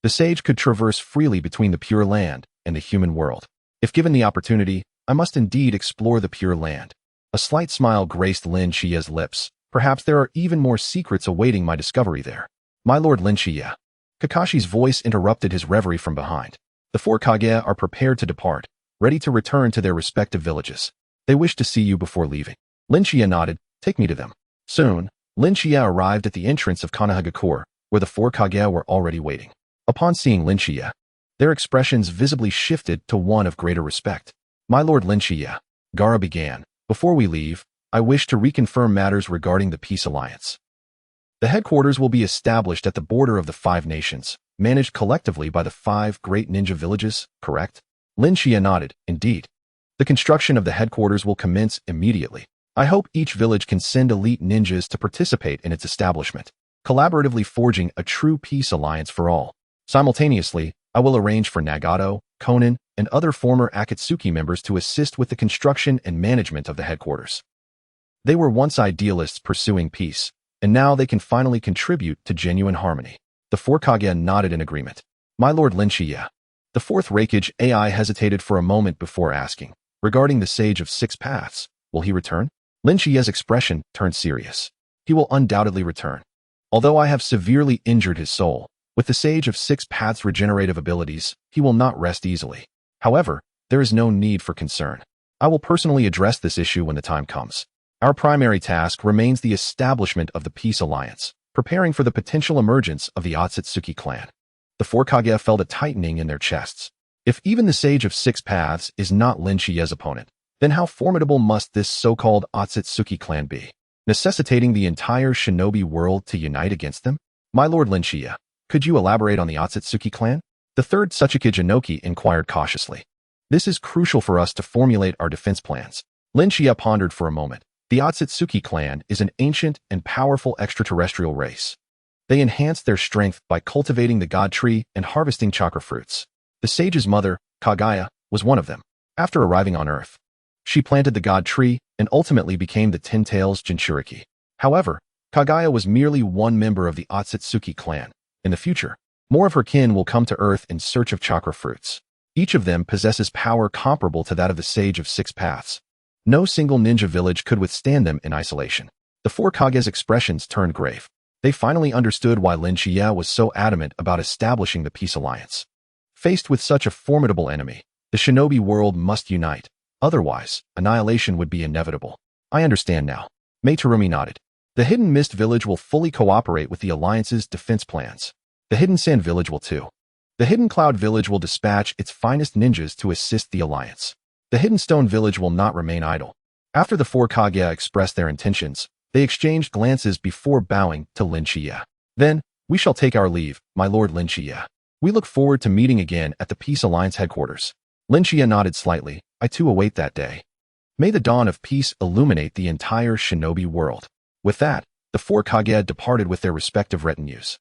the sage could traverse freely between the Pure Land and the human world. If given the opportunity, I must indeed explore the Pure Land. A slight smile graced Shichiya's lips. Perhaps there are even more secrets awaiting my discovery there. My lord Shichiya. Kakashi's voice interrupted his reverie from behind. The 4 Kage are prepared to depart, ready to return to their respective villages. They wish to see you before leaving. Shichiya nodded. Take me to them. Soon, Shichiya arrived at the entrance of Konoha, where the 4 Kage were already waiting. Upon seeing Shichiya, their expressions visibly shifted to one of greater respect. My lord Shichiya, Gaara began. Before we leave, I wish to reconfirm matters regarding the Peace Alliance. The headquarters will be established at the border of the 5 nations, managed collectively by the 5 great ninja villages, correct? Shichiya nodded. Indeed. The construction of the headquarters will commence immediately. I hope each village can send elite ninjas to participate in its establishment, collaboratively forging a true peace alliance for all. Simultaneously, I will arrange for Nagato, Konan, and other former Atsutsuki members to assist with the construction and management of the headquarters. They were once idealists pursuing peace, and now they can finally contribute to genuine harmony. The 4 Kage nodded in agreement. My lord Shichiya. The 4th Raikage AI hesitated for a moment before asking, regarding the Sage of Six Paths, will he return? Shichiya's expression turned serious. He will undoubtedly return. Although I have severely injured his soul, with the Sage of Six Paths' regenerative abilities, he will not rest easily. However, there is no need for concern. I will personally address this issue when the time comes. Our primary task remains the establishment of the Peace Alliance, preparing for the potential emergence of the Atsutsuki clan. The 4 Kage felt a tightening in their chests. If even the Sage of Six Paths is not Shichiya's opponent, then how formidable must this so-called Atsutsuki clan be, necessitating the entire shinobi world to unite against them? My lord Shichiya, could you elaborate on the Atsutsuki clan? The 3rd Tsuchikage Inoki inquired cautiously. This is crucial for us to formulate our defense plans. Shichiya pondered for a moment. The Atsutsuki clan is an ancient and powerful extraterrestrial race. They enhanced their strength by cultivating the god tree and harvesting chakra fruits. The sage's mother, Kaguya, was one of them. After arriving on Earth, she planted the god tree and ultimately became the Ten Tails Jinchuriki. However, Kaguya was merely one member of the Atsutsuki clan. In the future, more of her kin will come to Earth in search of chakra fruits. Each of them possesses power comparable to that of the Sage of Six Paths. No single ninja village could withstand them in isolation. The four Kage's expressions turned grave. They finally understood why Shichiya was so adamant about establishing the peace alliance. Faced with such a formidable enemy, the shinobi world must unite. Otherwise, annihilation would be inevitable. I understand now. Meitarumi nodded. The Hidden Mist Village will fully cooperate with the Alliance's defense plans. The Hidden Sand Village will too. The Hidden Cloud Village will dispatch its finest ninjas to assist the Alliance. The Hidden Stone Village will not remain idle. After the four Kage expressed their intentions, they exchanged glances before bowing to Shichiya. Then, we shall take our leave, my lord Shichiya. We look forward to meeting again at the Peace Alliance headquarters. Shichiya nodded slightly. I too await that day. May the dawn of peace illuminate the entire shinobi world. With that, the four Kage departed with their respective retinues,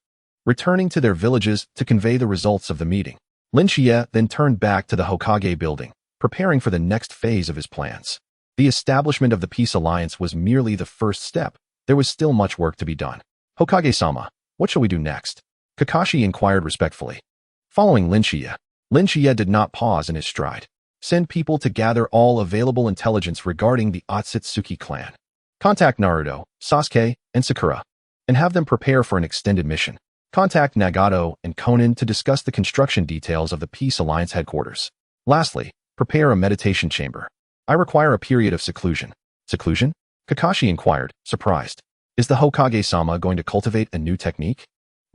returning to their villages to convey the results of the meeting. Shichiya then turned back to the Hokage building, preparing for the next phase of his plans. The establishment of the Peace Alliance was merely the first step. There was still much work to be done. Hokage-sama, what shall we do next? Kakashi inquired respectfully. Following Shichiya did not pause in his stride. Send people to gather all available intelligence regarding the Atsutsuki clan. Contact Naruto, Sasuke, and Sakura, and have them prepare for an extended mission. Contact Nagato and Konan to discuss the construction details of the Peace Alliance headquarters. Lastly, prepare a meditation chamber. I require a period of seclusion. Seclusion? Kakashi inquired, surprised. Is the Hokage-sama going to cultivate a new technique?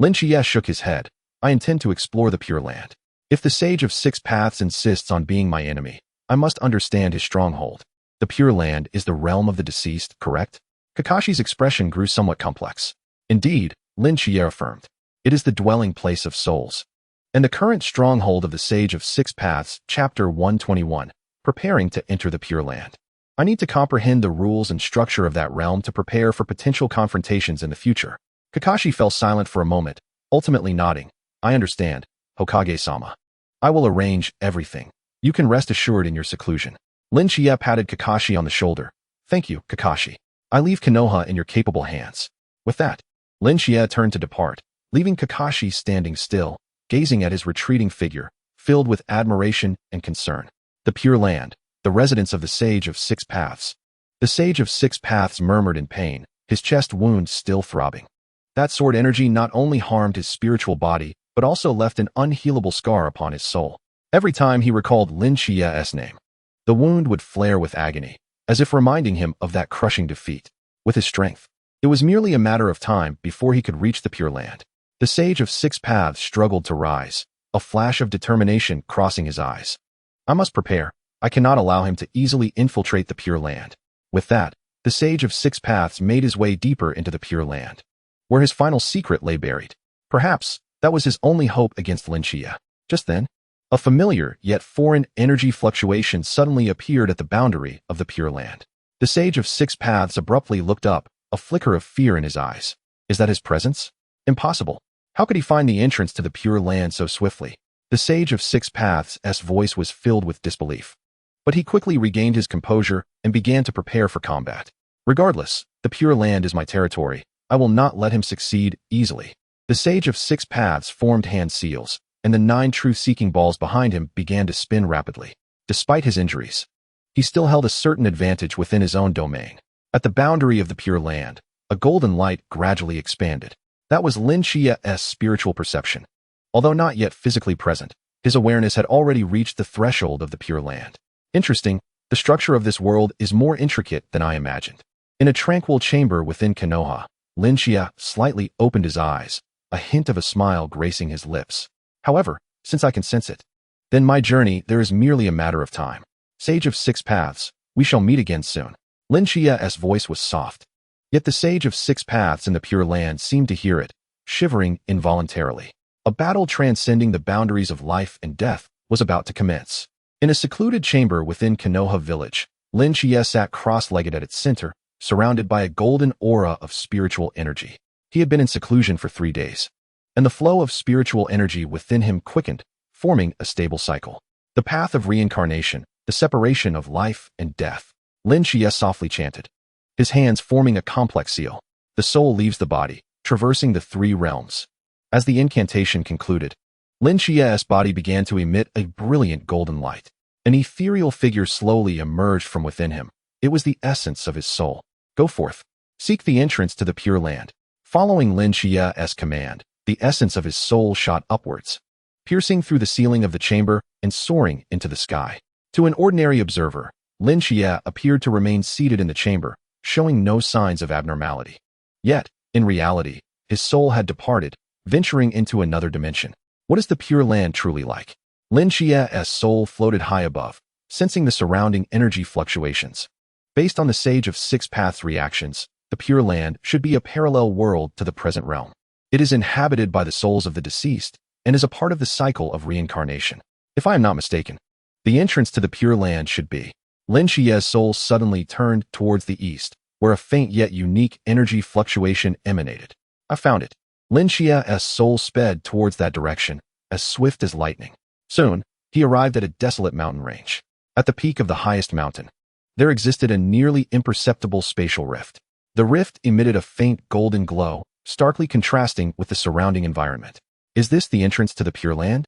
Shichiya shook his head. I intend to explore the Pure Land. If the Sage of Six Paths insists on being my enemy, I must understand his stronghold. The Pure Land is the realm of the deceased, correct? Kakashi's expression grew somewhat complex. Indeed, Shichiya affirmed. It is the dwelling place of souls. And the current stronghold of the Sage of Six Paths, Chapter 121, preparing to enter the Pure Land. I need to comprehend the rules and structure of that realm to prepare for potential confrontations in the future. Kakashi fell silent for a moment, ultimately nodding. I understand, Hokage-sama. I will arrange everything. You can rest assured in your seclusion. Shichiya patted Kakashi on the shoulder. Thank you, Kakashi. I leave Konoha in your capable hands. With that, Shichiya turned to depart, leaving Kakashi standing still, gazing at his retreating figure, filled with admiration and concern. The Pure Land, the residence of the Sage of Six Paths. The Sage of Six Paths murmured in pain, his chest wound still throbbing. That sword energy not only harmed his spiritual body, but also left an unhealable scar upon his soul. Every time he recalled Shichiya's name, the wound would flare with agony, as if reminding him of that crushing defeat. With his strength, it was merely a matter of time before he could reach the Pure Land. The Sage of Six Paths struggled to rise, a flash of determination crossing his eyes. I must prepare. I cannot allow him to easily infiltrate the Pure Land. With that, the Sage of Six Paths made his way deeper into the Pure Land, where his final secret lay buried. Perhaps that was his only hope against Shichiya. Just then, a familiar yet foreign energy fluctuation suddenly appeared at the boundary of the Pure Land. The Sage of Six Paths abruptly looked up, a flicker of fear in his eyes. Is that his presence? Impossible. How could he find the entrance to the Pure Land so swiftly? The Sage of Six Paths' voice was filled with disbelief. But he quickly regained his composure and began to prepare for combat. Regardless, the Pure Land is my territory. I will not let him succeed easily. The Sage of Six Paths formed hand seals, and the 9 truth-seeking balls behind him began to spin rapidly. Despite his injuries, he still held a certain advantage within his own domain. At the boundary of the Pure Land, a golden light gradually expanded. That was Shichiya's spiritual perception. Although not yet physically present, his awareness had already reached the threshold of the Pure Land. Interesting, the structure of this world is more intricate than I imagined. In a tranquil chamber within Konoha, Shichiya slightly opened his eyes, a hint of a smile gracing his lips. However, since I can sense it, then my journey there is merely a matter of time. Sage of Six Paths, we shall meet again soon. Shichiya's voice was soft. Yet the Sage of Six Paths in the Pure Land seemed to hear it, shivering involuntarily. A battle transcending the boundaries of life and death was about to commence. In a secluded chamber within Konoha village, Shichiya sat cross-legged at its center, surrounded by a golden aura of spiritual energy. He had been in seclusion for 3 days, and the flow of spiritual energy within him quickened, forming a stable cycle. The path of reincarnation, the separation of life and death. Shichiya softly chanted, his hands forming a complex seal. The soul leaves the body, traversing the 3 realms. As the incantation concluded, Shichiya's body began to emit a brilliant golden light. An ethereal figure slowly emerged from within him. It was the essence of his soul. Go forth. Seek the entrance to the Pure Land. Following Shichiya's command, the essence of his soul shot upwards, piercing through the ceiling of the chamber and soaring into the sky. To an ordinary observer, Shichiya appeared to remain seated in the chamber, showing no signs of abnormality. Yet, in reality, his soul had departed, venturing into another dimension. What is the Pure Land truly like? Shichiya's soul floated high above, sensing the surrounding energy fluctuations. Based on the Sage of 6 Paths reactions, the Pure Land should be a parallel world to the present realm. It is inhabited by the souls of the deceased and is a part of the cycle of reincarnation. If I am not mistaken, the entrance to the Pure Land should be. Shichiya's soul suddenly turned towards the east, where a faint yet unique energy fluctuation emanated. I found it. Shichiya's soul sped towards that direction, as swift as lightning. Soon, he arrived at a desolate mountain range. At the peak of the highest mountain, there existed a nearly imperceptible spatial rift. The rift emitted a faint golden glow, starkly contrasting with the surrounding environment. Is this the entrance to the Pure Land?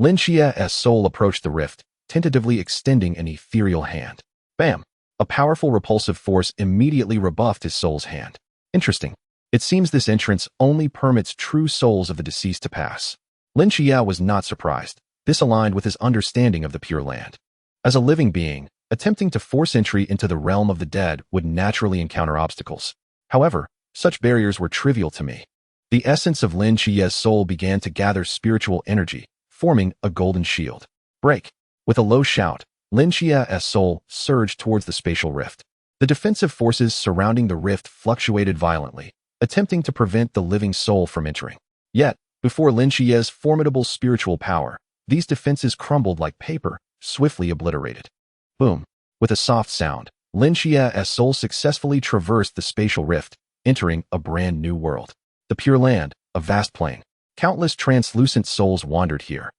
Shichiya's soul approached the rift, tentatively extending an ethereal hand. Bam! A powerful repulsive force immediately rebuffed his soul's hand. Interesting. It seems this entrance only permits true souls of the deceased to pass. Shichiya was not surprised. This aligned with his understanding of the Pure Land. As a living being, attempting to force entry into the realm of the dead would naturally encounter obstacles. However, such barriers were trivial to me. The essence of Shichiya's soul began to gather spiritual energy, forming a golden shield. Break! With a low shout, Shichiya's soul surged towards the spatial rift. The defensive forces surrounding the rift fluctuated violently, attempting to prevent the living soul from entering. Yet, before Shichiya's formidable spiritual power, these defenses crumbled like paper, swiftly obliterated. Boom! With a soft sound, Shichiya's soul successfully traversed the spatial rift, entering a brand new world. The Pure Land, a vast plain. Countless translucent souls wandered here.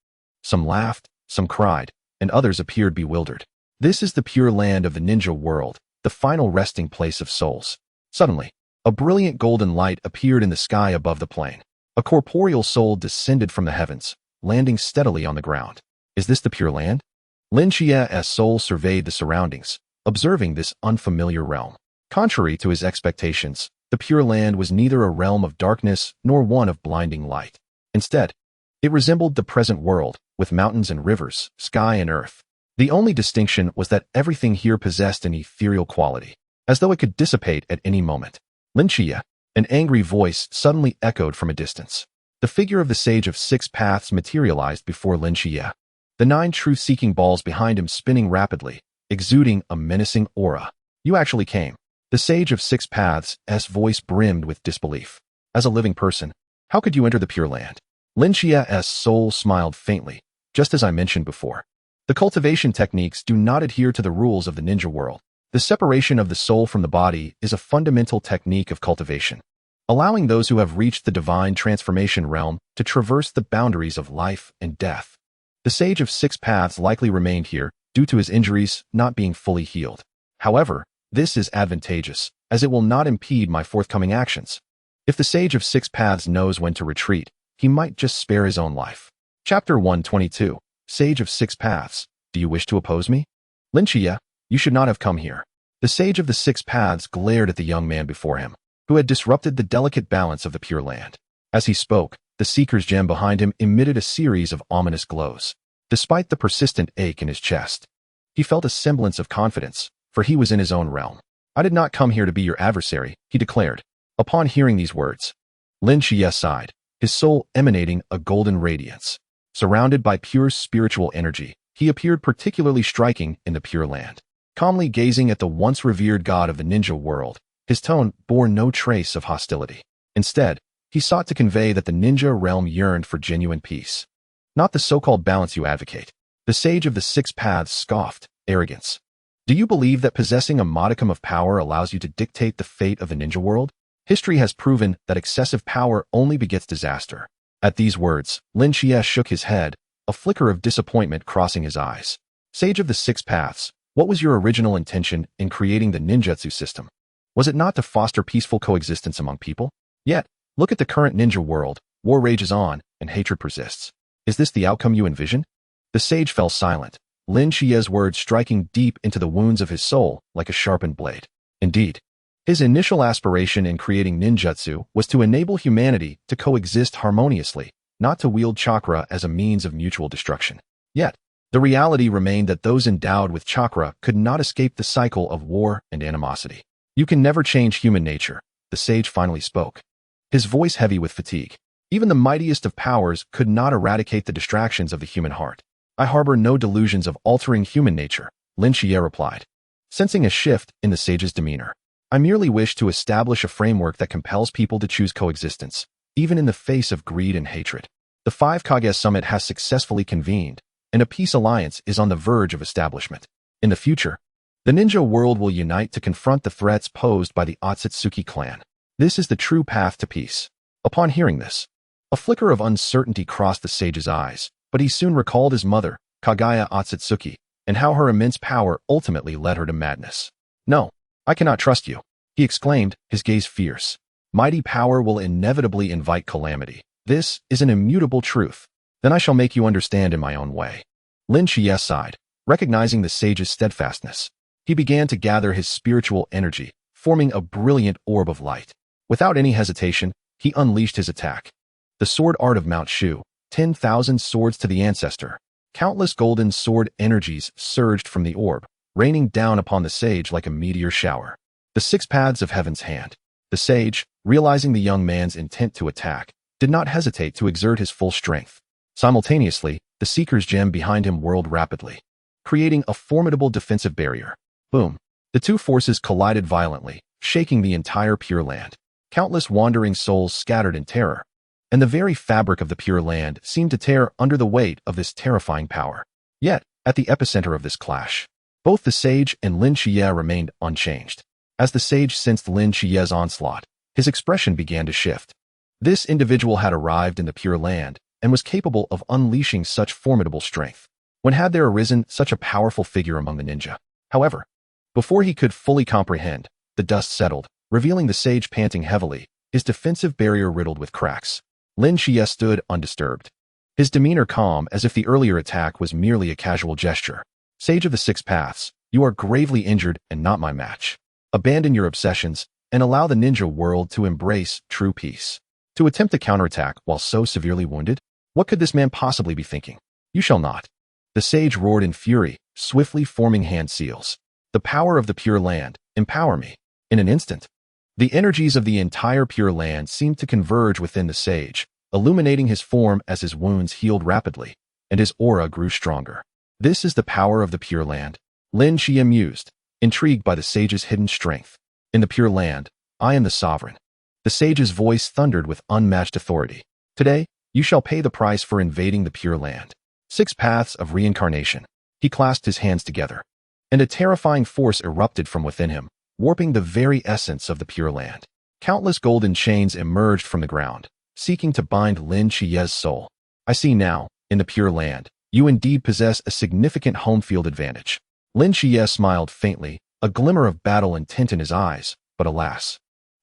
Some laughed, some cried, and others appeared bewildered. This is the Pure Land of the ninja world, the final resting place of souls. Suddenly, a brilliant golden light appeared in the sky above the plain. A corporeal soul descended from the heavens, landing steadily on the ground. Is this the Pure Land? Shichiya's soul surveyed the surroundings, observing this unfamiliar realm. Contrary to his expectations, the Pure Land was neither a realm of darkness nor one of blinding light. Instead, it resembled the present world, with mountains and rivers, sky and earth. The only distinction was that everything here possessed an ethereal quality, as though it could dissipate at any moment. Shichiya, an angry voice suddenly echoed from a distance. The figure of the Sage of 6 Paths materialized before Shichiya. The 9 truth-seeking balls behind him spinning rapidly, exuding a menacing aura. You actually came. The Sage of 6 Paths' voice brimmed with disbelief. As a living person, how could you enter the Pure Land? Shichiya's soul smiled faintly, just as I mentioned before. The cultivation techniques do not adhere to the rules of the ninja world. The separation of the soul from the body is a fundamental technique of cultivation, allowing those who have reached the divine transformation realm to traverse the boundaries of life and death. The Sage of 6 Paths likely remained here due to his injuries not being fully healed. However, this is advantageous, as it will not impede my forthcoming actions. If the Sage of 6 Paths knows when to retreat, he might just spare his own life. Chapter 122, Sage of 6 Paths, do you wish to oppose me? Shichiya, you should not have come here. The Sage of the 6 Paths glared at the young man before him, who had disrupted the delicate balance of the Pure Land. As he spoke, the Seeker's gem behind him emitted a series of ominous glows. Despite the persistent ache in his chest, he felt a semblance of confidence, for he was in his own realm. I did not come here to be your adversary, he declared. Upon hearing these words, Shichiya sighed, his soul emanating a golden radiance. Surrounded by pure spiritual energy, he appeared particularly striking in the Pure Land. Calmly gazing at the once revered god of the ninja world, his tone bore no trace of hostility. Instead, he sought to convey that the ninja realm yearned for genuine peace. Not the so-called balance you advocate. The sage of the six paths scoffed, arrogance. Do you believe that possessing a modicum of power allows you to dictate the fate of the ninja world? History has proven that excessive power only begets disaster. At these words, Lin Shichiya shook his head, a flicker of disappointment crossing his eyes. Sage of the six paths, what was your original intention in creating the ninjutsu system? Was it not to foster peaceful coexistence among people? Yet, look at the current ninja world, war rages on, and hatred persists. Is this the outcome you envision? The sage fell silent, Lin Shichiya's words striking deep into the wounds of his soul like a sharpened blade. Indeed, his initial aspiration in creating ninjutsu was to enable humanity to coexist harmoniously, not to wield chakra as a means of mutual destruction. Yet, the reality remained that those endowed with chakra could not escape the cycle of war and animosity. You can never change human nature, the sage finally spoke, his voice heavy with fatigue. Even the mightiest of powers could not eradicate the distractions of the human heart. I harbor no delusions of altering human nature, Lin Shichiya replied, sensing a shift in the sage's demeanor. I merely wish to establish a framework that compels people to choose coexistence, even in the face of greed and hatred. The Five Kage Summit has successfully convened, and a peace alliance is on the verge of establishment. In the future, the ninja world will unite to confront the threats posed by the Atsutsuki clan. This is the true path to peace. Upon hearing this, a flicker of uncertainty crossed the sage's eyes, but he soon recalled his mother, Kaguya Atsutsuki, and how her immense power ultimately led her to madness. No, I cannot trust you, he exclaimed, his gaze fierce. Mighty power will inevitably invite calamity. This is an immutable truth. Then I shall make you understand in my own way. Lin Shichiya sighed, recognizing the sage's steadfastness. He began to gather his spiritual energy, forming a brilliant orb of light. Without any hesitation, he unleashed his attack. The sword art of Mount Shu, 10,000 swords to the ancestor. Countless golden sword energies surged from the orb, raining down upon the sage like a meteor shower. The six paths of heaven's hand. The sage, realizing the young man's intent to attack, did not hesitate to exert his full strength. Simultaneously, the Seeker's gem behind him whirled rapidly, creating a formidable defensive barrier. Boom! The two forces collided violently, shaking the entire Pure Land. Countless wandering souls scattered in terror, and the very fabric of the Pure Land seemed to tear under the weight of this terrifying power. Yet, at the epicenter of this clash, both the sage and Lin Shichiya remained unchanged. As the sage sensed Lin Shichiya's onslaught, his expression began to shift. This individual had arrived in the Pure Land and was capable of unleashing such formidable strength. When had there arisen such a powerful figure among the ninja? However, before he could fully comprehend, the dust settled, revealing the sage panting heavily, his defensive barrier riddled with cracks. Lin Shichiya stood undisturbed, his demeanor calm as if the earlier attack was merely a casual gesture. Sage of the Six Paths, you are gravely injured and not my match. Abandon your obsessions and allow the ninja world to embrace true peace. To attempt a counterattack while so severely wounded? What could this man possibly be thinking? You shall not. The sage roared in fury, swiftly forming hand seals. The power of the Pure Land, empower me. In an instant, the energies of the entire Pure Land seemed to converge within the sage, illuminating his form as his wounds healed rapidly, and his aura grew stronger. This is the power of the Pure Land, Lin Shichiya mused, intrigued by the sage's hidden strength. In the Pure Land, I am the sovereign. The sage's voice thundered with unmatched authority. Today, you shall pay the price for invading the Pure Land. Six paths of reincarnation. He clasped his hands together, and a terrifying force erupted from within him, warping the very essence of the Pure Land. Countless golden chains emerged from the ground, seeking to bind Lin Shichiya's soul. I see now, in the Pure Land, you indeed possess a significant home field advantage. Lin Shichiya smiled faintly, a glimmer of battle intent in his eyes, but alas,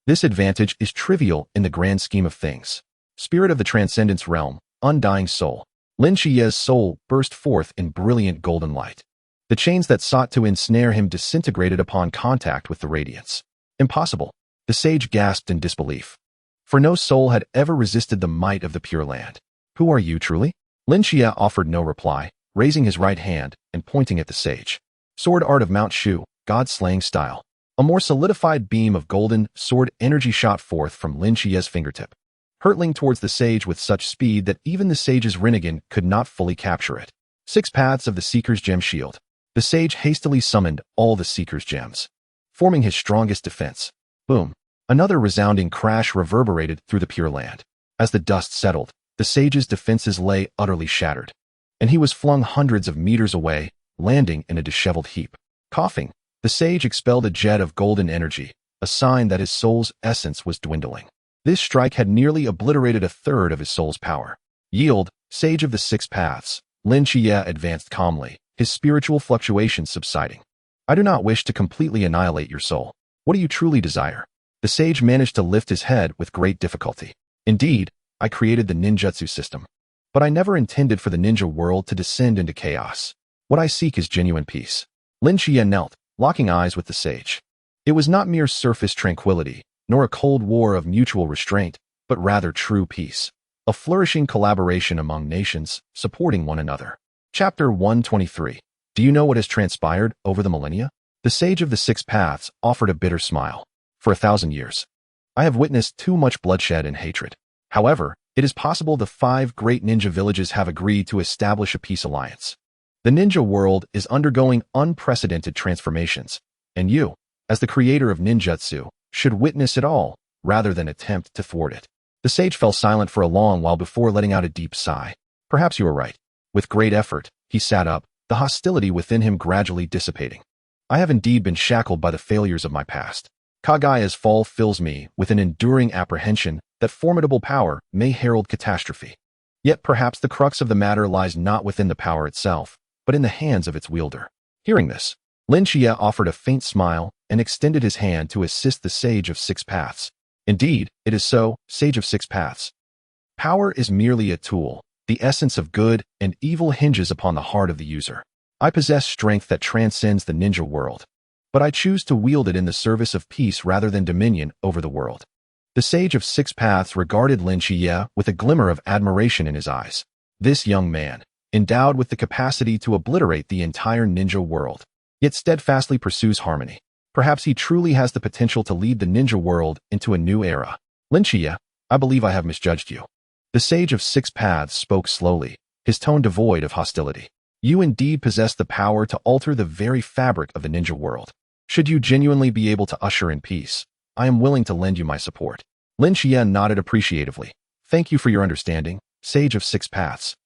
this advantage is trivial in the grand scheme of things. Spirit of the Transcendence Realm, undying soul. Lin Shichiya's soul burst forth in brilliant golden light. The chains that sought to ensnare him disintegrated upon contact with the radiance. Impossible, the sage gasped in disbelief. For no soul had ever resisted the might of the Pure Land. Who are you truly? Lin Shichiya offered no reply, raising his right hand and pointing at the sage. Sword art of Mount Shu, God-slaying style. A more solidified beam of golden sword energy shot forth from Lin Shichiya's fingertip, hurtling towards the sage with such speed that even the sage's Rinnegan could not fully capture it. Six paths of the Seeker's Gem Shield. The sage hastily summoned all the Seeker's Gems, forming his strongest defense. Boom! Another resounding crash reverberated through the Pure Land. As the dust settled, the sage's defenses lay utterly shattered. and he was flung hundreds of meters away, landing in a disheveled heap. Coughing, the sage expelled a jet of golden energy, a sign that his soul's essence was dwindling. This strike had nearly obliterated a third of his soul's power. Yield, sage of the six paths. Shichiya advanced calmly, his spiritual fluctuations subsiding. I do not wish to completely annihilate your soul. What do you truly desire? The sage managed to lift his head with great difficulty. Indeed, I created the ninjutsu system. But I never intended for the ninja world to descend into chaos. What I seek is genuine peace. Shichiya knelt, locking eyes with the sage. It was not mere surface tranquility, nor a cold war of mutual restraint, but rather true peace. A flourishing collaboration among nations, supporting one another. Chapter 123. Do you know what has transpired over the millennia? The sage of the six paths offered a bitter smile. For 1,000 years, I have witnessed too much bloodshed and hatred. However, it is possible the 5 great ninja villages have agreed to establish a peace alliance. The ninja world is undergoing unprecedented transformations, and you, as the creator of ninjutsu, should witness it all, rather than attempt to thwart it. The sage fell silent for a long while before letting out a deep sigh. Perhaps you are right. With great effort, he sat up, the hostility within him gradually dissipating. I have indeed been shackled by the failures of my past. Kagaya's fall fills me with an enduring apprehension that formidable power may herald catastrophe. Yet perhaps the crux of the matter lies not within the power itself, but in the hands of its wielder. Hearing this, Shichiya offered a faint smile and extended his hand to assist the sage of six paths. Indeed, it is so, sage of six paths. Power is merely a tool. The essence of good and evil hinges upon the heart of the user. I possess strength that transcends the ninja world, but I choose to wield it in the service of peace rather than dominion over the world. The sage of six paths regarded Shichiya with a glimmer of admiration in his eyes. This young man, endowed with the capacity to obliterate the entire ninja world, yet steadfastly pursues harmony. Perhaps he truly has the potential to lead the ninja world into a new era. Shichiya, I believe I have misjudged you. The sage of six paths spoke slowly, his tone devoid of hostility. You indeed possess the power to alter the very fabric of the ninja world. Should you genuinely be able to usher in peace, I am willing to lend you my support. Shichiya nodded appreciatively. Thank you for your understanding, sage of six paths.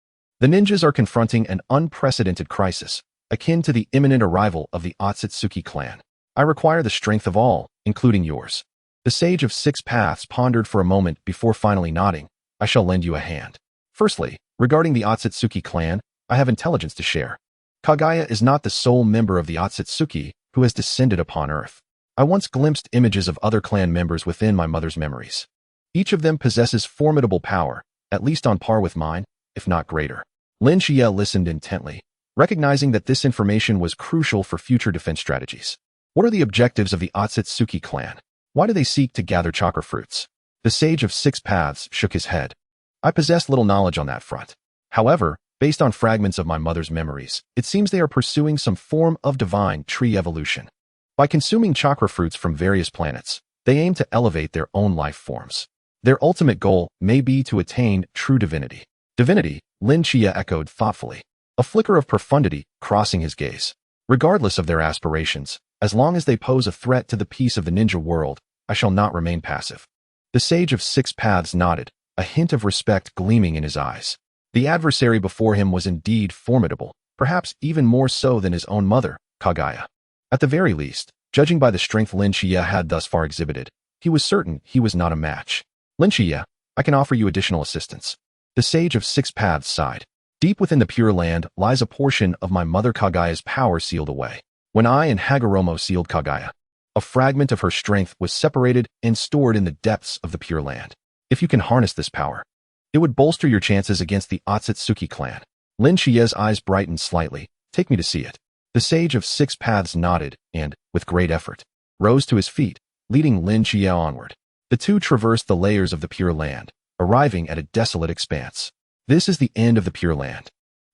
The ninjas are confronting an unprecedented crisis, akin to the imminent arrival of the Atsutsuki clan. I require the strength of all, including yours. The sage of six paths pondered for a moment before finally nodding. I shall lend you a hand. Firstly, regarding the Atsutsuki clan, I have intelligence to share. Kagaya is not the sole member of the Atsutsuki who has descended upon Earth. I once glimpsed images of other clan members within my mother's memories. Each of them possesses formidable power, at least on par with mine, if not greater. Shichiya listened intently, recognizing that this information was crucial for future defense strategies. What are the objectives of the Atsutsuki clan? Why do they seek to gather chakra fruits? The sage of six paths shook his head. I possess little knowledge on that front. However, based on fragments of my mother's memories, it seems they are pursuing some form of divine tree evolution. By consuming chakra fruits from various planets, they aim to elevate their own life forms. Their ultimate goal may be to attain true divinity. Divinity, Shichiya echoed thoughtfully, a flicker of profundity crossing his gaze. Regardless of their aspirations, as long as they pose a threat to the peace of the ninja world, I shall not remain passive. The sage of six paths nodded, a hint of respect gleaming in his eyes. The adversary before him was indeed formidable, perhaps even more so than his own mother, Kagaya. At the very least, judging by the strength Shichiya had thus far exhibited, he was certain he was not a match. Shichiya, I can offer you additional assistance. The sage of six paths sighed. Deep within the Pure Land lies a portion of my mother Kagaya's power sealed away. When I and Hagoromo sealed Kagaya, a fragment of her strength was separated and stored in the depths of the Pure Land. If you can harness this power, it would bolster your chances against the Atsutsuki clan. Shichiya's eyes brightened slightly. Take me to see it. The sage of six paths nodded and, with great effort, rose to his feet, leading Shichiya onward. The two traversed the layers of the Pure Land, arriving at a desolate expanse. This is the end of the Pure Land.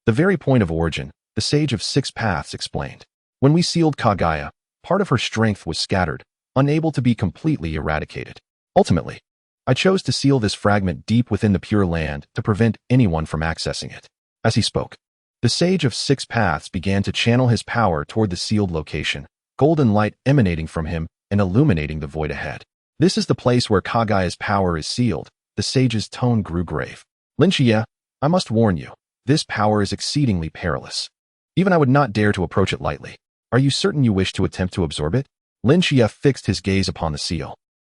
The very point of origin, the sage of six paths explained. When we sealed Kagaya, part of her strength was scattered, unable to be completely eradicated. Ultimately, I chose to seal this fragment deep within the Pure Land to prevent anyone from accessing it. As he spoke, the sage of six paths began to channel his power toward the sealed location, golden light emanating from him and illuminating the void ahead. This is the place where Kagaya's power is sealed. The sage's tone grew grave. Shichiya, I must warn you, This power is exceedingly perilous. Even I would not dare to approach it lightly. Are you certain you wish to attempt to absorb it? Shichiya fixed his gaze upon the seal.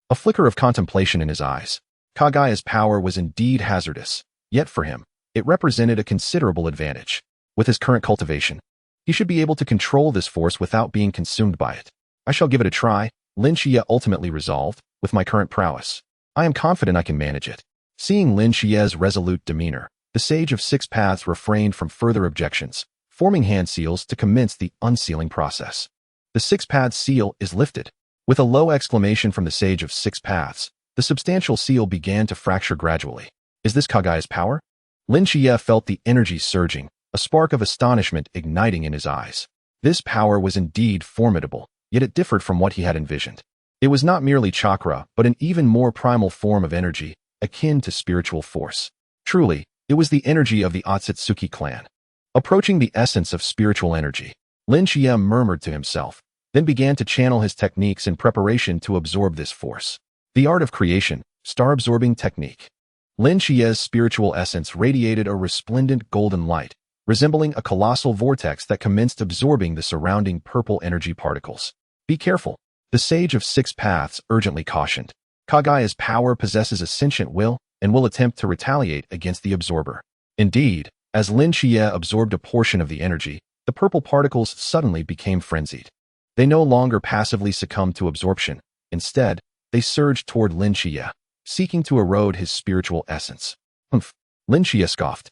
A flicker of contemplation in his eyes. Kagaya's power was indeed hazardous, yet for him, it represented a considerable advantage. With his current cultivation, he should be able to control this force without being consumed by it. I shall give it a try, Shichiya ultimately resolved. With my current prowess, I am confident I can manage it. Seeing Shichiya's resolute demeanor, the Sage of Six Paths refrained from further objections, forming hand seals to commence the unsealing process. The Six Paths seal is lifted. With a low exclamation from the Sage of Six Paths, the substantial seal began to fracture gradually. Is this Kagaya's power? Shichiya felt the energy surging, a spark of astonishment igniting in his eyes. This power was indeed formidable, yet it differed from what he had envisioned. It was not merely chakra, but an even more primal form of energy, akin to spiritual force. Truly, it was the energy of the Atsutsuki clan. Approaching the essence of spiritual energy, Shichiya murmured to himself, then began to channel his techniques in preparation to absorb this force. The art of creation, star-absorbing technique. Shichiya's spiritual essence radiated a resplendent golden light, resembling a colossal vortex that commenced absorbing the surrounding purple energy particles. Be careful, the Sage of Six Paths urgently cautioned. Kagaya's power possesses a sentient will and will attempt to retaliate against the absorber. Indeed, as Shichiya absorbed a portion of the energy, the purple particles suddenly became frenzied. They no longer passively succumbed to absorption. Instead, they surged toward Shichiya, seeking to erode his spiritual essence. Humph! Shichiya scoffed.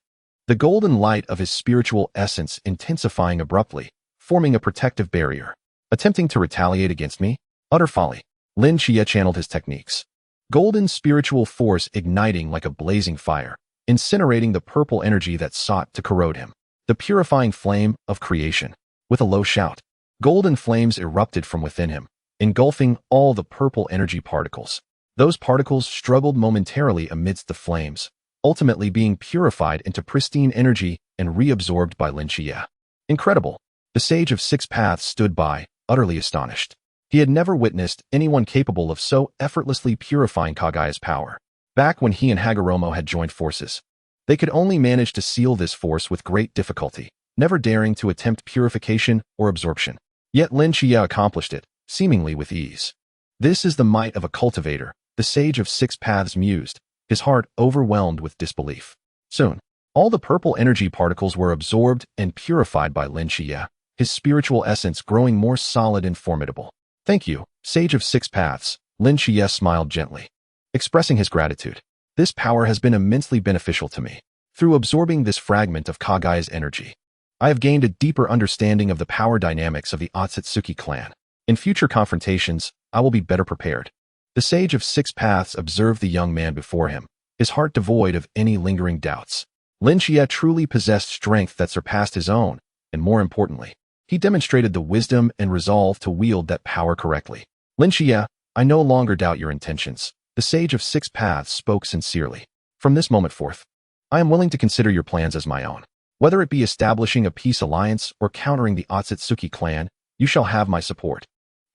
The golden light of his spiritual essence intensifying abruptly, forming a protective barrier. Attempting to retaliate against me? Utter folly. Shichiya channeled his techniques. Golden spiritual force igniting like a blazing fire, incinerating the purple energy that sought to corrode him. The purifying flame of creation. With a low shout, golden flames erupted from within him, engulfing all the purple energy particles. Those particles struggled momentarily amidst the flames, ultimately being purified into pristine energy and reabsorbed by Shichiya. Incredible! The Sage of Six Paths stood by, utterly astonished. He had never witnessed anyone capable of so effortlessly purifying Kagaya's power. Back when he and Hagoromo had joined forces, they could only manage to seal this force with great difficulty, never daring to attempt purification or absorption. Yet Shichiya accomplished it, seemingly with ease. This is the might of a cultivator, the Sage of Six Paths mused, his heart overwhelmed with disbelief. Soon, all the purple energy particles were absorbed and purified by Shichiya, his spiritual essence growing more solid and formidable. Thank you, Sage of Six Paths, Shichiya smiled gently, expressing his gratitude. This power has been immensely beneficial to me. Through absorbing this fragment of Kagaya's energy, I have gained a deeper understanding of the power dynamics of the Atsutsuki clan. In future confrontations, I will be better prepared. The Sage of Six Paths observed the young man before him, his heart devoid of any lingering doubts. Shichiya truly possessed strength that surpassed his own, and more importantly, he demonstrated the wisdom and resolve to wield that power correctly. Shichiya, I no longer doubt your intentions. The Sage of Six Paths spoke sincerely. From this moment forth, I am willing to consider your plans as my own. Whether it be establishing a peace alliance or countering the Atsutsuki clan, you shall have my support.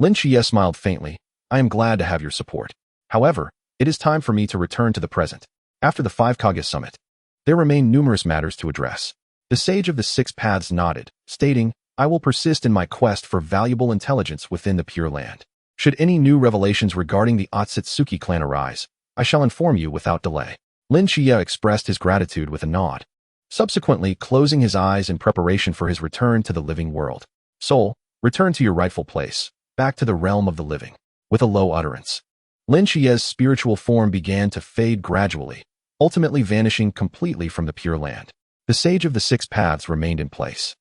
Shichiya smiled faintly. I am glad to have your support. However, it is time for me to return to the present. After the Five Kage Summit, there remain numerous matters to address. The Sage of the Six Paths nodded, stating, I will persist in my quest for valuable intelligence within the Pure Land. Should any new revelations regarding the Atsutsuki clan arise, I shall inform you without delay. Shichiya expressed his gratitude with a nod, subsequently closing his eyes in preparation for his return to the living world. Soul, return to your rightful place, back to the realm of the living. With a low utterance, Shichiya's spiritual form began to fade gradually, ultimately vanishing completely from the Pure Land. The Sage of the Six Paths remained in place,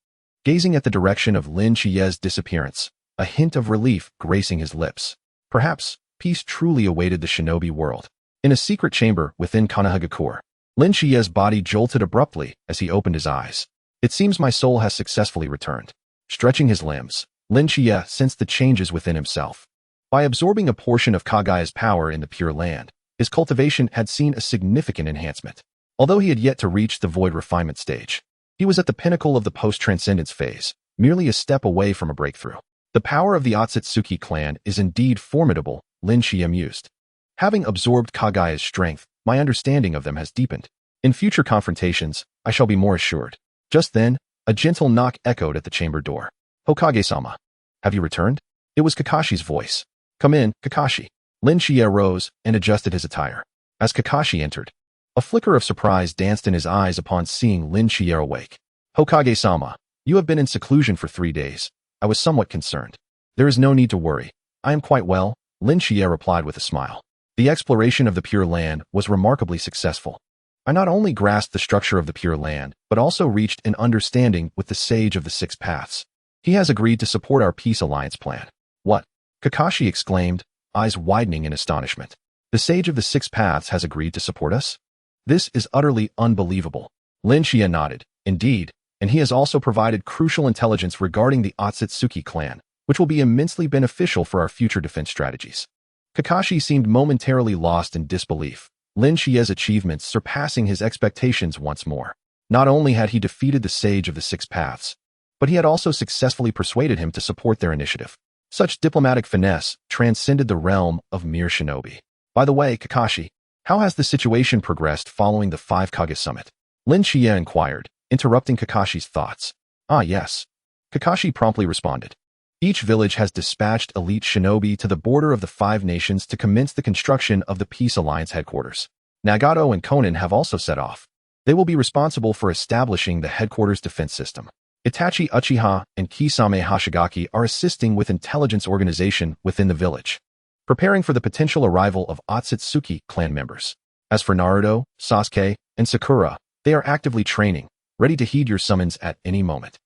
gazing at the direction of Shichiya's disappearance, a hint of relief gracing his lips. Perhaps, peace truly awaited the shinobi world. In a secret chamber within Konoha, Shichiya's body jolted abruptly as he opened his eyes. It seems my soul has successfully returned. Stretching his limbs, Shichiya sensed the changes within himself. By absorbing a portion of Kagaya's power in the Pure Land, his cultivation had seen a significant enhancement. Although he had yet to reach the void refinement stage, he was at the pinnacle of the post-transcendence phase, merely a step away from a breakthrough. The power of the Atsutsuki clan is indeed formidable, Shichiya mused. Having absorbed Kagaya's strength, my understanding of them has deepened. In future confrontations, I shall be more assured. Just then, a gentle knock echoed at the chamber door. Hokage-sama. Have you returned? It was Kakashi's voice. Come in, Kakashi. Shichiya rose and adjusted his attire. As Kakashi entered, a flicker of surprise danced in his eyes upon seeing Shichiya awake. Hokage-sama, you have been in seclusion for 3 days. I was somewhat concerned. There is no need to worry. I am quite well, Shichiya replied with a smile. The exploration of the Pure Land was remarkably successful. I not only grasped the structure of the Pure Land, but also reached an understanding with the Sage of the Six Paths. He has agreed to support our peace alliance plan. What? Kakashi exclaimed, eyes widening in astonishment. The Sage of the Six Paths has agreed to support us? This is utterly unbelievable. Shichiya nodded. Indeed, and he has also provided crucial intelligence regarding the Atsutsuki clan, which will be immensely beneficial for our future defense strategies. Kakashi seemed momentarily lost in disbelief. Shichiya's achievements surpassing his expectations once more. Not only had he defeated the Sage of the Six Paths, but he had also successfully persuaded him to support their initiative. Such diplomatic finesse transcended the realm of mere shinobi. By the way, Kakashi, how has the situation progressed following the 5 Kage summit? Shichiya inquired, interrupting Kakashi's thoughts. Ah, yes. Kakashi promptly responded. Each village has dispatched elite shinobi to the border of the 5 nations to commence the construction of the Peace Alliance headquarters. Nagato and Konan have also set off. They will be responsible for establishing the headquarters defense system. Itachi Uchiha and Kisame Hoshigaki are assisting with intelligence organization within the village, preparing for the potential arrival of Atsutsuki clan members. As for Naruto, Sasuke, and Sakura, they are actively training, ready to heed your summons at any moment.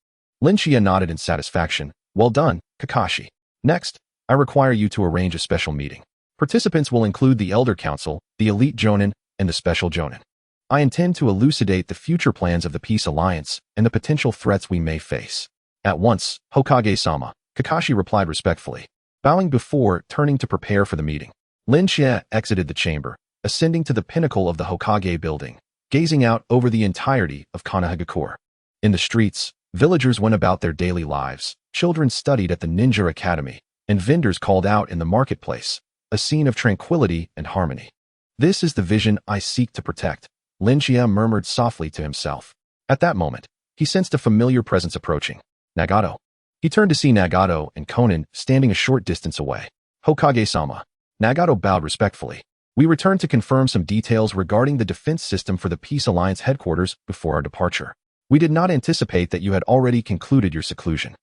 Shichiya nodded in satisfaction. Well done, Kakashi. Next, I require you to arrange a special meeting. Participants will include the Elder Council, the Elite Jonin, and the Special Jonin. I intend to elucidate the future plans of the Peace Alliance and the potential threats we may face. At once, Hokage-sama, Kakashi replied respectfully, bowing before turning to prepare for the meeting. Shichiya exited the chamber, ascending to the pinnacle of the Hokage building, gazing out over the entirety of Konoha. In the streets, villagers went about their daily lives, children studied at the Ninja Academy, and vendors called out in the marketplace, a scene of tranquility and harmony. This is the vision I seek to protect, Shichiya murmured softly to himself. At that moment, he sensed a familiar presence approaching. Nagato. He turned to see Nagato and Konan standing a short distance away. Hokage-sama. Nagato bowed respectfully. We returned to confirm some details regarding the defense system for the Peace Alliance headquarters before our departure. We did not anticipate that you had already concluded your seclusion.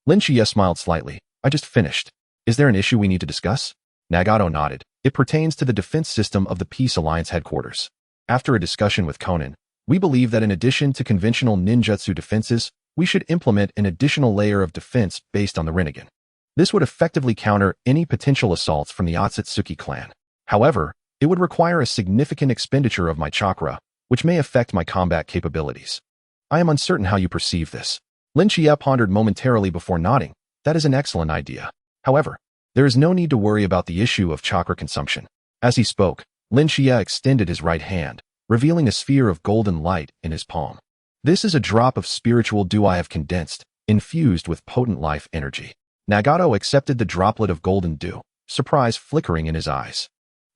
Shichiya smiled slightly. I just finished. Is there an issue we need to discuss? Nagato nodded. It pertains to the defense system of the Peace Alliance headquarters. After a discussion with Konan, we believe that in addition to conventional ninjutsu defenses, we should implement an additional layer of defense based on the Rinnegan. This would effectively counter any potential assaults from the Atsutsuki clan. However, it would require a significant expenditure of my chakra, which may affect my combat capabilities. I am uncertain how you perceive this. Shichiya pondered momentarily before nodding. That is an excellent idea. However, there is no need to worry about the issue of chakra consumption. As he spoke, Shichiya extended his right hand, revealing a sphere of golden light in his palm. This is a drop of spiritual dew I have condensed, infused with potent life energy. Nagato accepted the droplet of golden dew, surprise flickering in his eyes.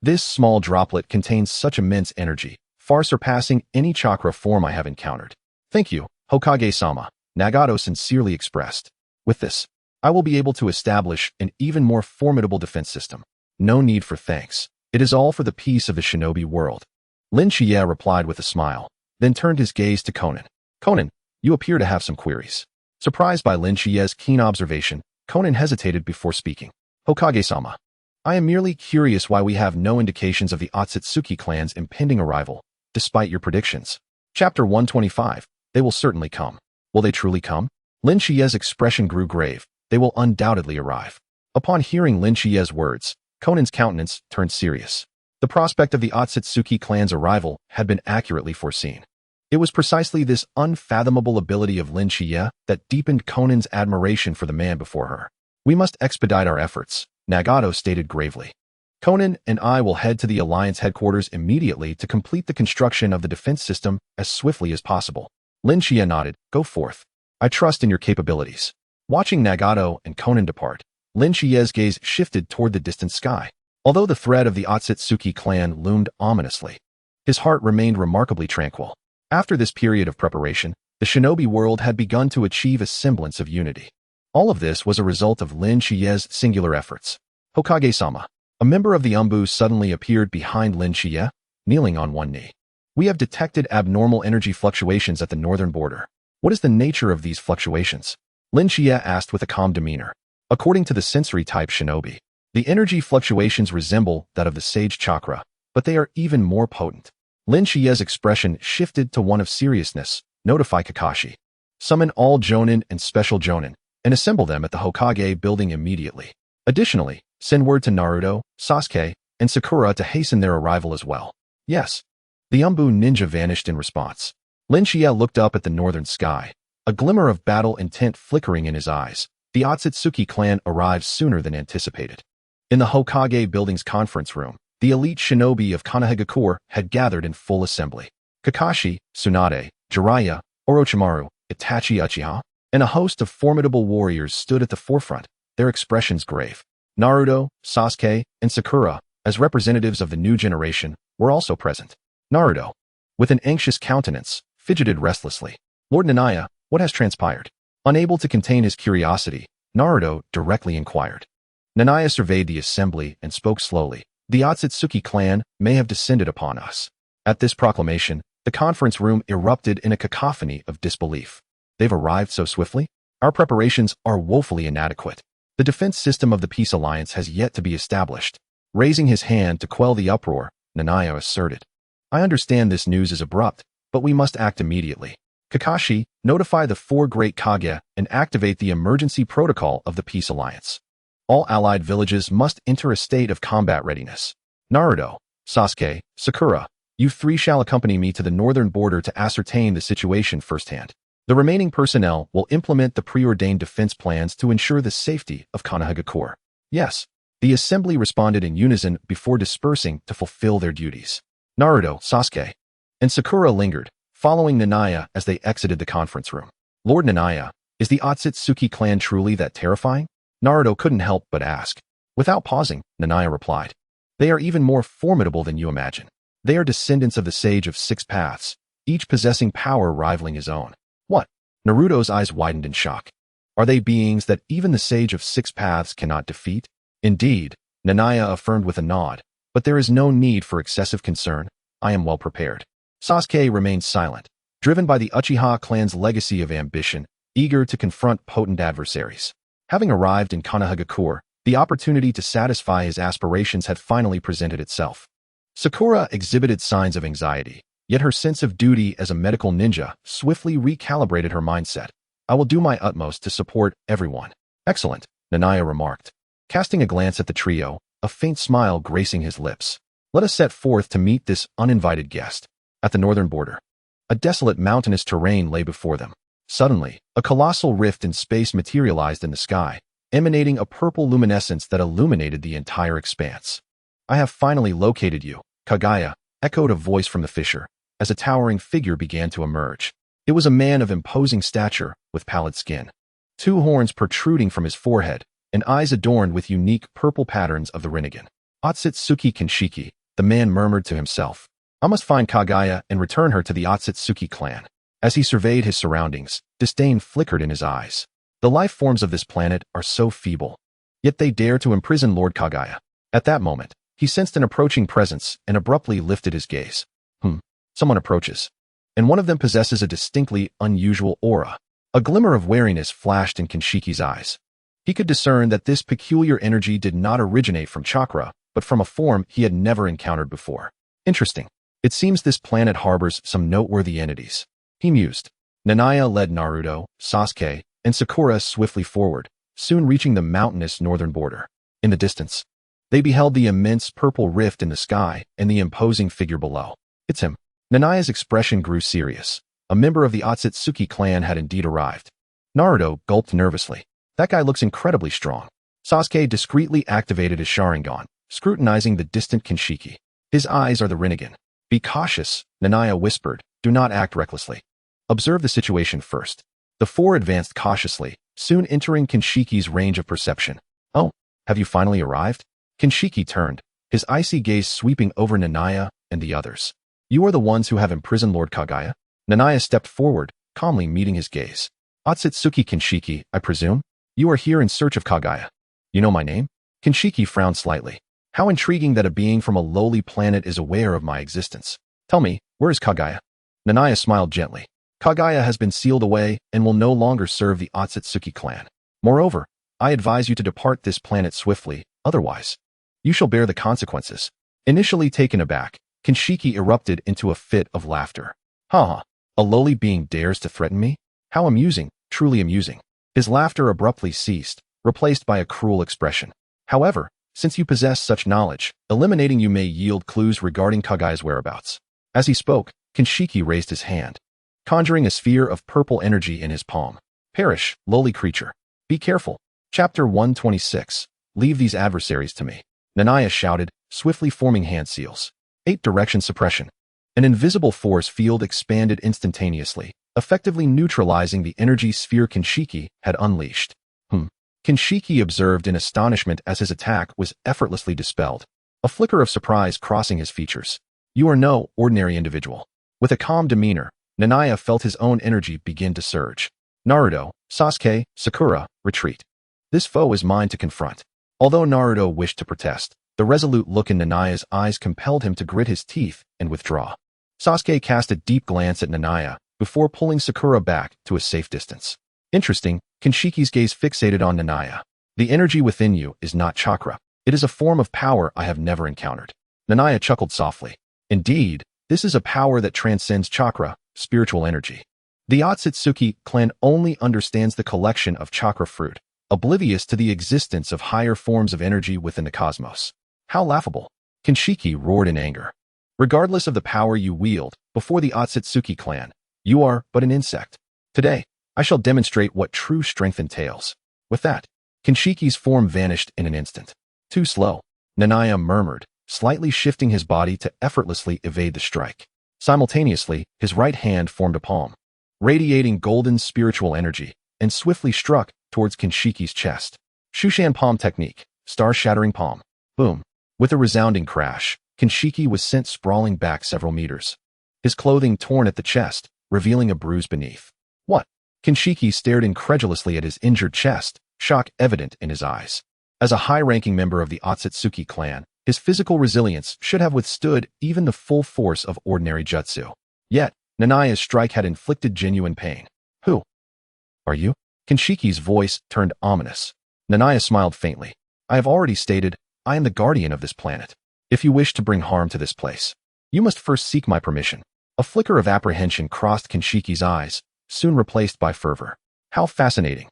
This small droplet contains such immense energy, far surpassing any chakra form I have encountered. Thank you, Hokage-sama, Nagato sincerely expressed. With this, I will be able to establish an even more formidable defense system. No need for thanks. It is all for the peace of the shinobi world. Shichiya replied with a smile, then turned his gaze to Konan. Konan, you appear to have some queries. Surprised by Shichiya's keen observation, Konan hesitated before speaking. Hokage-sama, I am merely curious why we have no indications of the Atsutsuki clan's impending arrival, despite your predictions. Chapter 125. They will certainly come. Will they truly come? Shichiya's expression grew grave. They will undoubtedly arrive. Upon hearing Shichiya's words, Konan's countenance turned serious. The prospect of the Atsutsuki clan's arrival had been accurately foreseen. It was precisely this unfathomable ability of Shichiya that deepened Konan's admiration for the man before her. We must expedite our efforts, Nagato stated gravely. Konan and I will head to the Alliance headquarters immediately to complete the construction of the defense system as swiftly as possible. Shichiya nodded. Go forth. I trust in your capabilities. Watching Nagato and Konan depart, Shichiya's gaze shifted toward the distant sky. Although the threat of the Atsutsuki clan loomed ominously, his heart remained remarkably tranquil. After this period of preparation, the shinobi world had begun to achieve a semblance of unity. All of this was a result of Lin Shichiya's singular efforts. Hokage-sama, a member of the Umbu suddenly appeared behind Lin Shichiya, kneeling on one knee. We have detected abnormal energy fluctuations at the northern border. What is the nature of these fluctuations? Lin Shichiya asked with a calm demeanor. According to the sensory-type shinobi, the energy fluctuations resemble that of the sage chakra, but they are even more potent. Lin Shichiya's expression shifted to one of seriousness. Notify Kakashi. Summon all Jonin and special Jonin, and assemble them at the Hokage building immediately. Additionally, send word to Naruto, Sasuke, and Sakura to hasten their arrival as well. Yes. The Umbu ninja vanished in response. Lin Shichiya looked up at the northern sky, a glimmer of battle intent flickering in his eyes. The Atsutsuki clan arrived sooner than anticipated. In the Hokage building's conference room, the elite shinobi of Konoha had gathered in full assembly. Kakashi, Tsunade, Jiraiya, Orochimaru, Itachi Uchiha, and a host of formidable warriors stood at the forefront, their expressions grave. Naruto, Sasuke, and Sakura, as representatives of the new generation, were also present. Naruto, with an anxious countenance, fidgeted restlessly. Lord Nanaya, what has transpired? Unable to contain his curiosity, Naruto directly inquired. Nanaya surveyed the assembly and spoke slowly. The Atsutsuki clan may have descended upon us. At this proclamation, the conference room erupted in a cacophony of disbelief. They've arrived so swiftly? Our preparations are woefully inadequate. The defense system of the Peace Alliance has yet to be established. Raising his hand to quell the uproar, Nanaya asserted. I understand this news is abrupt, but we must act immediately. Kakashi, notify the 4 great Kage and activate the emergency protocol of the Peace Alliance. All allied villages must enter a state of combat readiness. Naruto, Sasuke, Sakura, you 3 shall accompany me to the northern border to ascertain the situation firsthand. The remaining personnel will implement the preordained defense plans to ensure the safety of Konoha. Yes. The assembly responded in unison before dispersing to fulfill their duties. Naruto, Sasuke, and Sakura lingered, following Nanaya as they exited the conference room. Lord Nanaya, is the Atsutsuki clan truly that terrifying? Naruto couldn't help but ask. Without pausing, Nanaya replied. They are even more formidable than you imagine. They are descendants of the Sage of 6 Paths, each possessing power rivaling his own. What? Naruto's eyes widened in shock. Are they beings that even the Sage of 6 Paths cannot defeat? Indeed, Nanaya affirmed with a nod, but there is no need for excessive concern. I am well prepared. Sasuke remained silent, driven by the Uchiha clan's legacy of ambition, eager to confront potent adversaries. Having arrived in Konoha, the opportunity to satisfy his aspirations had finally presented itself. Sakura exhibited signs of anxiety, yet her sense of duty as a medical ninja swiftly recalibrated her mindset. I will do my utmost to support everyone. Excellent, Nanaya remarked. Casting a glance at the trio, a faint smile gracing his lips. Let us set forth to meet this uninvited guest. At the northern border, a desolate mountainous terrain lay before them. Suddenly, a colossal rift in space materialized in the sky, emanating a purple luminescence that illuminated the entire expanse. I have finally located you, Kagaya, echoed a voice from the fissure, as a towering figure began to emerge. It was a man of imposing stature, with pallid skin. 2 horns protruding from his forehead, and eyes adorned with unique purple patterns of the Rinnegan. Atsutsuki Kinshiki, the man murmured to himself. I must find Kagaya and return her to the Atsutsuki clan. As he surveyed his surroundings, disdain flickered in his eyes. The life forms of this planet are so feeble. Yet they dare to imprison Lord Kagaya. At that moment, he sensed an approaching presence and abruptly lifted his gaze. Someone approaches. And one of them possesses a distinctly unusual aura. A glimmer of wariness flashed in Kinshiki's eyes. He could discern that this peculiar energy did not originate from chakra, but from a form he had never encountered before. Interesting. It seems this planet harbors some noteworthy entities. He mused. Nanaya led Naruto, Sasuke, and Sakura swiftly forward, soon reaching the mountainous northern border. In the distance, they beheld the immense purple rift in the sky and the imposing figure below. It's him. Nanaya's expression grew serious. A member of the Atsutsuki clan had indeed arrived. Naruto gulped nervously. That guy looks incredibly strong. Sasuke discreetly activated his Sharingan, scrutinizing the distant Kinshiki. His eyes are the Rinnegan. Be cautious, Nanaya whispered. Do not act recklessly. Observe the situation first. The 4 advanced cautiously, soon entering Kinshiki's range of perception. Oh, have you finally arrived? Kinshiki turned, his icy gaze sweeping over Nanaya and the others. You are the ones who have imprisoned Lord Kagaya? Nanaya stepped forward, calmly meeting his gaze. Atsutsuki Kinshiki, I presume? You are here in search of Kagaya. You know my name? Kinshiki frowned slightly. How intriguing that a being from a lowly planet is aware of my existence. Tell me, where is Kagaya? Nanaya smiled gently. Kagaya has been sealed away and will no longer serve the Atsutsuki clan. Moreover, I advise you to depart this planet swiftly, otherwise, you shall bear the consequences. Initially taken aback, Kinshiki erupted into a fit of laughter. Ha! A lowly being dares to threaten me? How amusing, truly amusing. His laughter abruptly ceased, replaced by a cruel expression. However, since you possess such knowledge, eliminating you may yield clues regarding Kagaya's whereabouts. As he spoke, Kinshiki raised his hand, conjuring a sphere of purple energy in his palm. Perish, lowly creature. Be careful. Chapter 126. Leave these adversaries to me. Nanaya shouted, swiftly forming hand seals. 8 direction suppression. An invisible force field expanded instantaneously, effectively neutralizing the energy sphere Kinshiki had unleashed. Kinshiki observed in astonishment as his attack was effortlessly dispelled, a flicker of surprise crossing his features. You are no ordinary individual. With a calm demeanor, Nanaya felt his own energy begin to surge. Naruto, Sasuke, Sakura, retreat. This foe is mine to confront. Although Naruto wished to protest, the resolute look in Nanaya's eyes compelled him to grit his teeth and withdraw. Sasuke cast a deep glance at Nanaya before pulling Sakura back to a safe distance. Interesting, Kinshiki's gaze fixated on Nanaya. The energy within you is not chakra. It is a form of power I have never encountered. Nanaya chuckled softly. Indeed, this is a power that transcends chakra, spiritual energy. The Atsutsuki clan only understands the collection of chakra fruit, oblivious to the existence of higher forms of energy within the cosmos. How laughable! Kinshiki roared in anger. Regardless of the power you wield, before the Atsutsuki clan, you are but an insect. Today, I shall demonstrate what true strength entails. With that, Kinshiki's form vanished in an instant. Too slow, Nanaya murmured, slightly shifting his body to effortlessly evade the strike. Simultaneously, his right hand formed a palm, radiating golden spiritual energy, and swiftly struck towards Kinshiki's chest. Shushan palm technique, star-shattering palm. Boom. With a resounding crash, Kinshiki was sent sprawling back several meters. His clothing torn at the chest, revealing a bruise beneath. What? Kinshiki stared incredulously at his injured chest, shock evident in his eyes. As a high-ranking member of the Atsutsuki clan, his physical resilience should have withstood even the full force of ordinary jutsu. Yet, Nanaya's strike had inflicted genuine pain. Who are you? Kinshiki's voice turned ominous. Nanaya smiled faintly. I have already stated, I am the guardian of this planet. If you wish to bring harm to this place, you must first seek my permission. A flicker of apprehension crossed Kinshiki's eyes, soon replaced by fervor. How fascinating.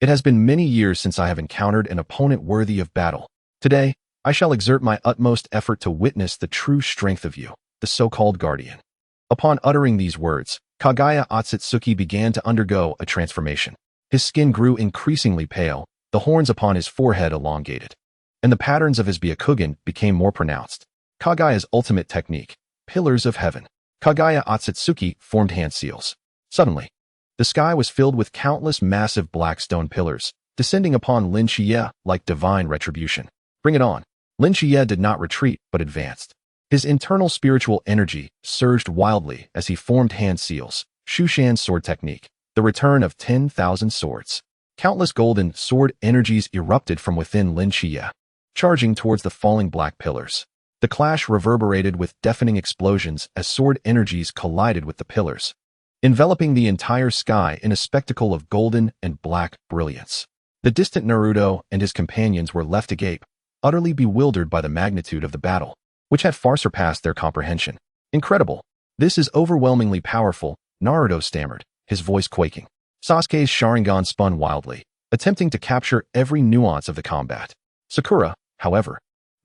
It has been many years since I have encountered an opponent worthy of battle. Today, I shall exert my utmost effort to witness the true strength of you, the so-called guardian. Upon uttering these words, Kagaya Atsutsuki began to undergo a transformation. His skin grew increasingly pale, the horns upon his forehead elongated, and the patterns of his Byakugan became more pronounced. Kagaya's ultimate technique, Pillars of Heaven. Kagaya Atsutsuki formed hand seals. Suddenly, the sky was filled with countless massive black stone pillars, descending upon Shichiya like divine retribution. Bring it on. Shichiya did not retreat, but advanced. His internal spiritual energy surged wildly as he formed hand seals, Shushan sword technique, the return of 10,000 swords. Countless golden sword energies erupted from within Shichiya, charging towards the falling black pillars. The clash reverberated with deafening explosions as sword energies collided with the pillars, enveloping the entire sky in a spectacle of golden and black brilliance. The distant Naruto and his companions were left agape, utterly bewildered by the magnitude of the battle, which had far surpassed their comprehension. Incredible. This is overwhelmingly powerful, Naruto stammered, his voice quaking. Sasuke's Sharingan spun wildly, attempting to capture every nuance of the combat. Sakura, however,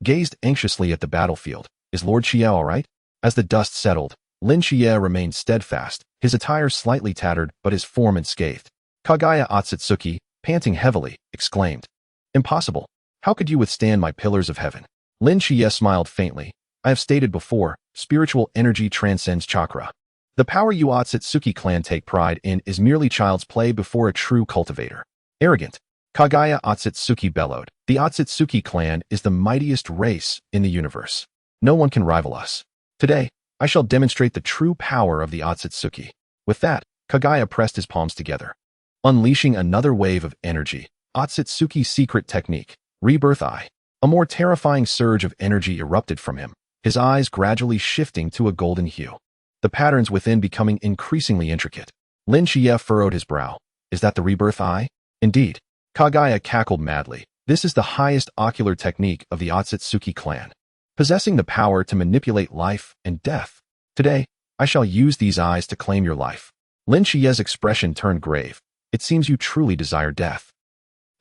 gazed anxiously at the battlefield. Is Lord Shichiya all right? As the dust settled, Shichiya remained steadfast, his attire slightly tattered but his form unscathed. Kagaya Atsutsuki, panting heavily, exclaimed, Impossible. How could you withstand my pillars of heaven? Shichiya smiled faintly. I have stated before, spiritual energy transcends chakra. The power you Atsutsuki clan take pride in is merely child's play before a true cultivator. Arrogant. Kagaya Atsutsuki bellowed. The Atsutsuki clan is the mightiest race in the universe. No one can rival us. Today, I shall demonstrate the true power of the Atsutsuki. With that, Kagaya pressed his palms together, unleashing another wave of energy. Atsutsuki's secret technique, Rebirth Eye. A more terrifying surge of energy erupted from him, his eyes gradually shifting to a golden hue, the patterns within becoming increasingly intricate. Shichiya furrowed his brow. Is that the Rebirth Eye? Indeed. Kagaya cackled madly. This is the highest ocular technique of the Atsutsuki clan, possessing the power to manipulate life and death. Today, I shall use these eyes to claim your life. Shichiya's expression turned grave. It seems you truly desire death.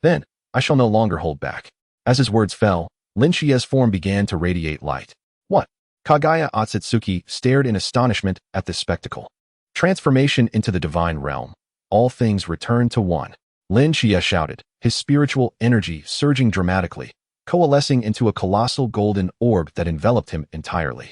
Then, I shall no longer hold back. As his words fell, Shichiya's form began to radiate light. What? Kagaya Atsutsuki stared in astonishment at this spectacle. Transformation into the divine realm. All things returned to one. Shichiya shouted, his spiritual energy surging dramatically, coalescing into a colossal golden orb that enveloped him entirely.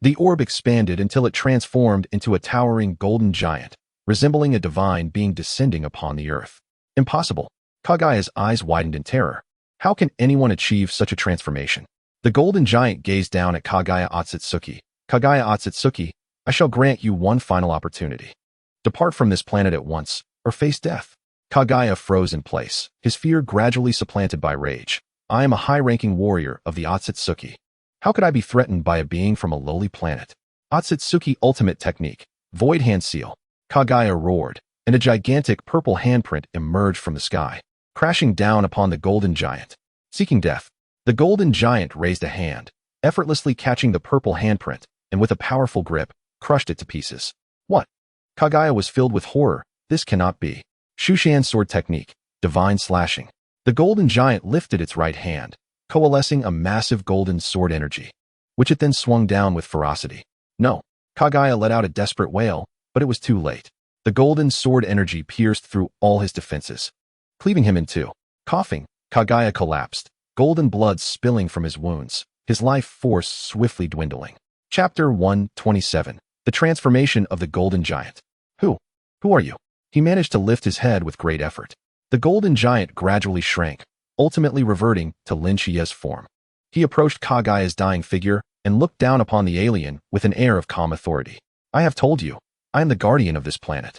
The orb expanded until it transformed into a towering golden giant, resembling a divine being descending upon the earth. Impossible. Kagaya's eyes widened in terror. How can anyone achieve such a transformation? The golden giant gazed down at Kagaya Atsutsuki. Kagaya Atsutsuki, I shall grant you one final opportunity. Depart from this planet at once, or face death. Kagaya froze in place, his fear gradually supplanted by rage. I am a high-ranking warrior of the Atsutsuki. How could I be threatened by a being from a lowly planet? Atsutsuki ultimate technique, Void Hand Seal. Kagaya roared, and a gigantic purple handprint emerged from the sky, crashing down upon the golden giant. Seeking death, the golden giant raised a hand, effortlessly catching the purple handprint, and with a powerful grip, crushed it to pieces. What? Kagaya was filled with horror. This cannot be. Shushan sword technique, divine slashing. The golden giant lifted its right hand, coalescing a massive golden sword energy, which it then swung down with ferocity. No. Kagaya let out a desperate wail, but it was too late. The golden sword energy pierced through all his defenses, cleaving him in two. Coughing, Kagaya collapsed, golden blood spilling from his wounds, his life force swiftly dwindling. Chapter 127. The Transformation of the Golden Giant. Who are you? He managed to lift his head with great effort. The golden giant gradually shrank, ultimately reverting to Shichiya's form. He approached Kagaya's dying figure and looked down upon the alien with an air of calm authority. I have told you, I am the guardian of this planet.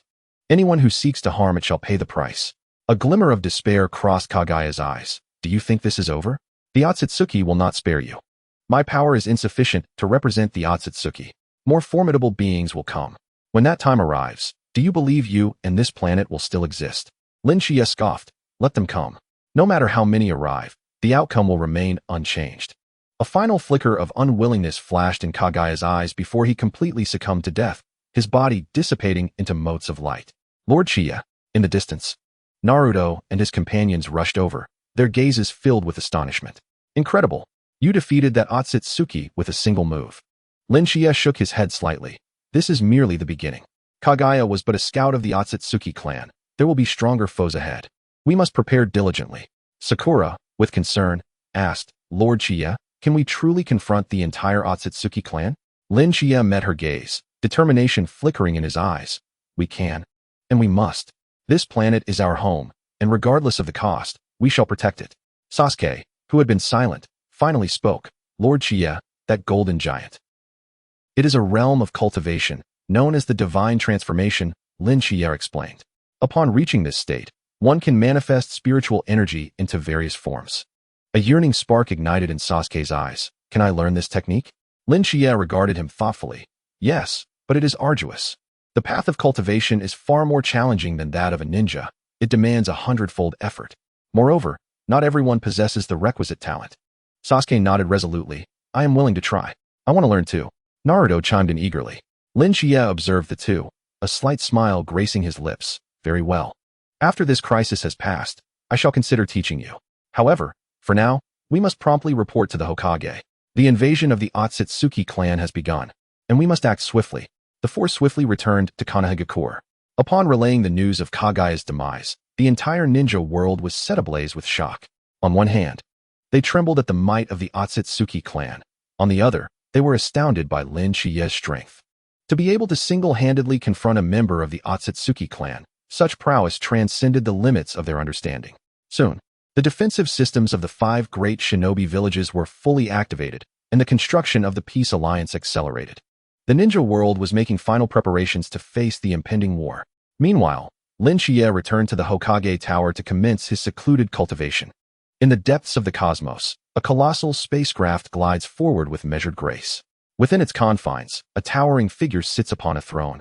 Anyone who seeks to harm it shall pay the price. A glimmer of despair crossed Kagaya's eyes. Do you think this is over? The Atsutsuki will not spare you. My power is insufficient to represent the Atsutsuki. More formidable beings will come. When that time arrives, do you believe you and this planet will still exist? Shichiya scoffed. Let them come. No matter how many arrive, the outcome will remain unchanged. A final flicker of unwillingness flashed in Kagaya's eyes before he completely succumbed to death, his body dissipating into motes of light. Lord Shichiya, in the distance. Naruto and his companions rushed over, their gazes filled with astonishment. Incredible. You defeated that Atsutsuki with a single move. Shichiya shook his head slightly. This is merely the beginning. Kagaya was but a scout of the Atsutsuki clan. There will be stronger foes ahead. We must prepare diligently. Sakura, with concern, asked, Lord Shichiya, can we truly confront the entire Atsutsuki clan? Shichiya met her gaze, determination flickering in his eyes. We can. And we must. This planet is our home, and regardless of the cost, we shall protect it. Sasuke, who had been silent, finally spoke. Lord Shichiya, that golden giant. It is a realm of cultivation, known as the divine transformation, Shichiya explained. Upon reaching this state, one can manifest spiritual energy into various forms. A yearning spark ignited in Sasuke's eyes. Can I learn this technique? Shichiya regarded him thoughtfully. Yes, but it is arduous. The path of cultivation is far more challenging than that of a ninja. It demands 100-fold effort. Moreover, not everyone possesses the requisite talent. Sasuke nodded resolutely. I am willing to try. I want to learn too. Naruto chimed in eagerly. Shichiya observed the two, a slight smile gracing his lips. Very well. After this crisis has passed, I shall consider teaching you. However, for now, we must promptly report to the Hokage. The invasion of the Atsutsuki clan has begun, and we must act swiftly. The four swiftly returned to Konoha. Upon relaying the news of Kagaya's demise, the entire ninja world was set ablaze with shock. On one hand, they trembled at the might of the Atsutsuki clan. On the other, they were astounded by Shichiya's strength. To be able to single-handedly confront a member of the Atsutsuki clan, such prowess transcended the limits of their understanding. Soon, the defensive systems of the 5 great shinobi villages were fully activated, and the construction of the peace alliance accelerated. The ninja world was making final preparations to face the impending war. Meanwhile, Shichiya returned to the Hokage Tower to commence his secluded cultivation. In the depths of the cosmos, a colossal spacecraft glides forward with measured grace. Within its confines, a towering figure sits upon a throne,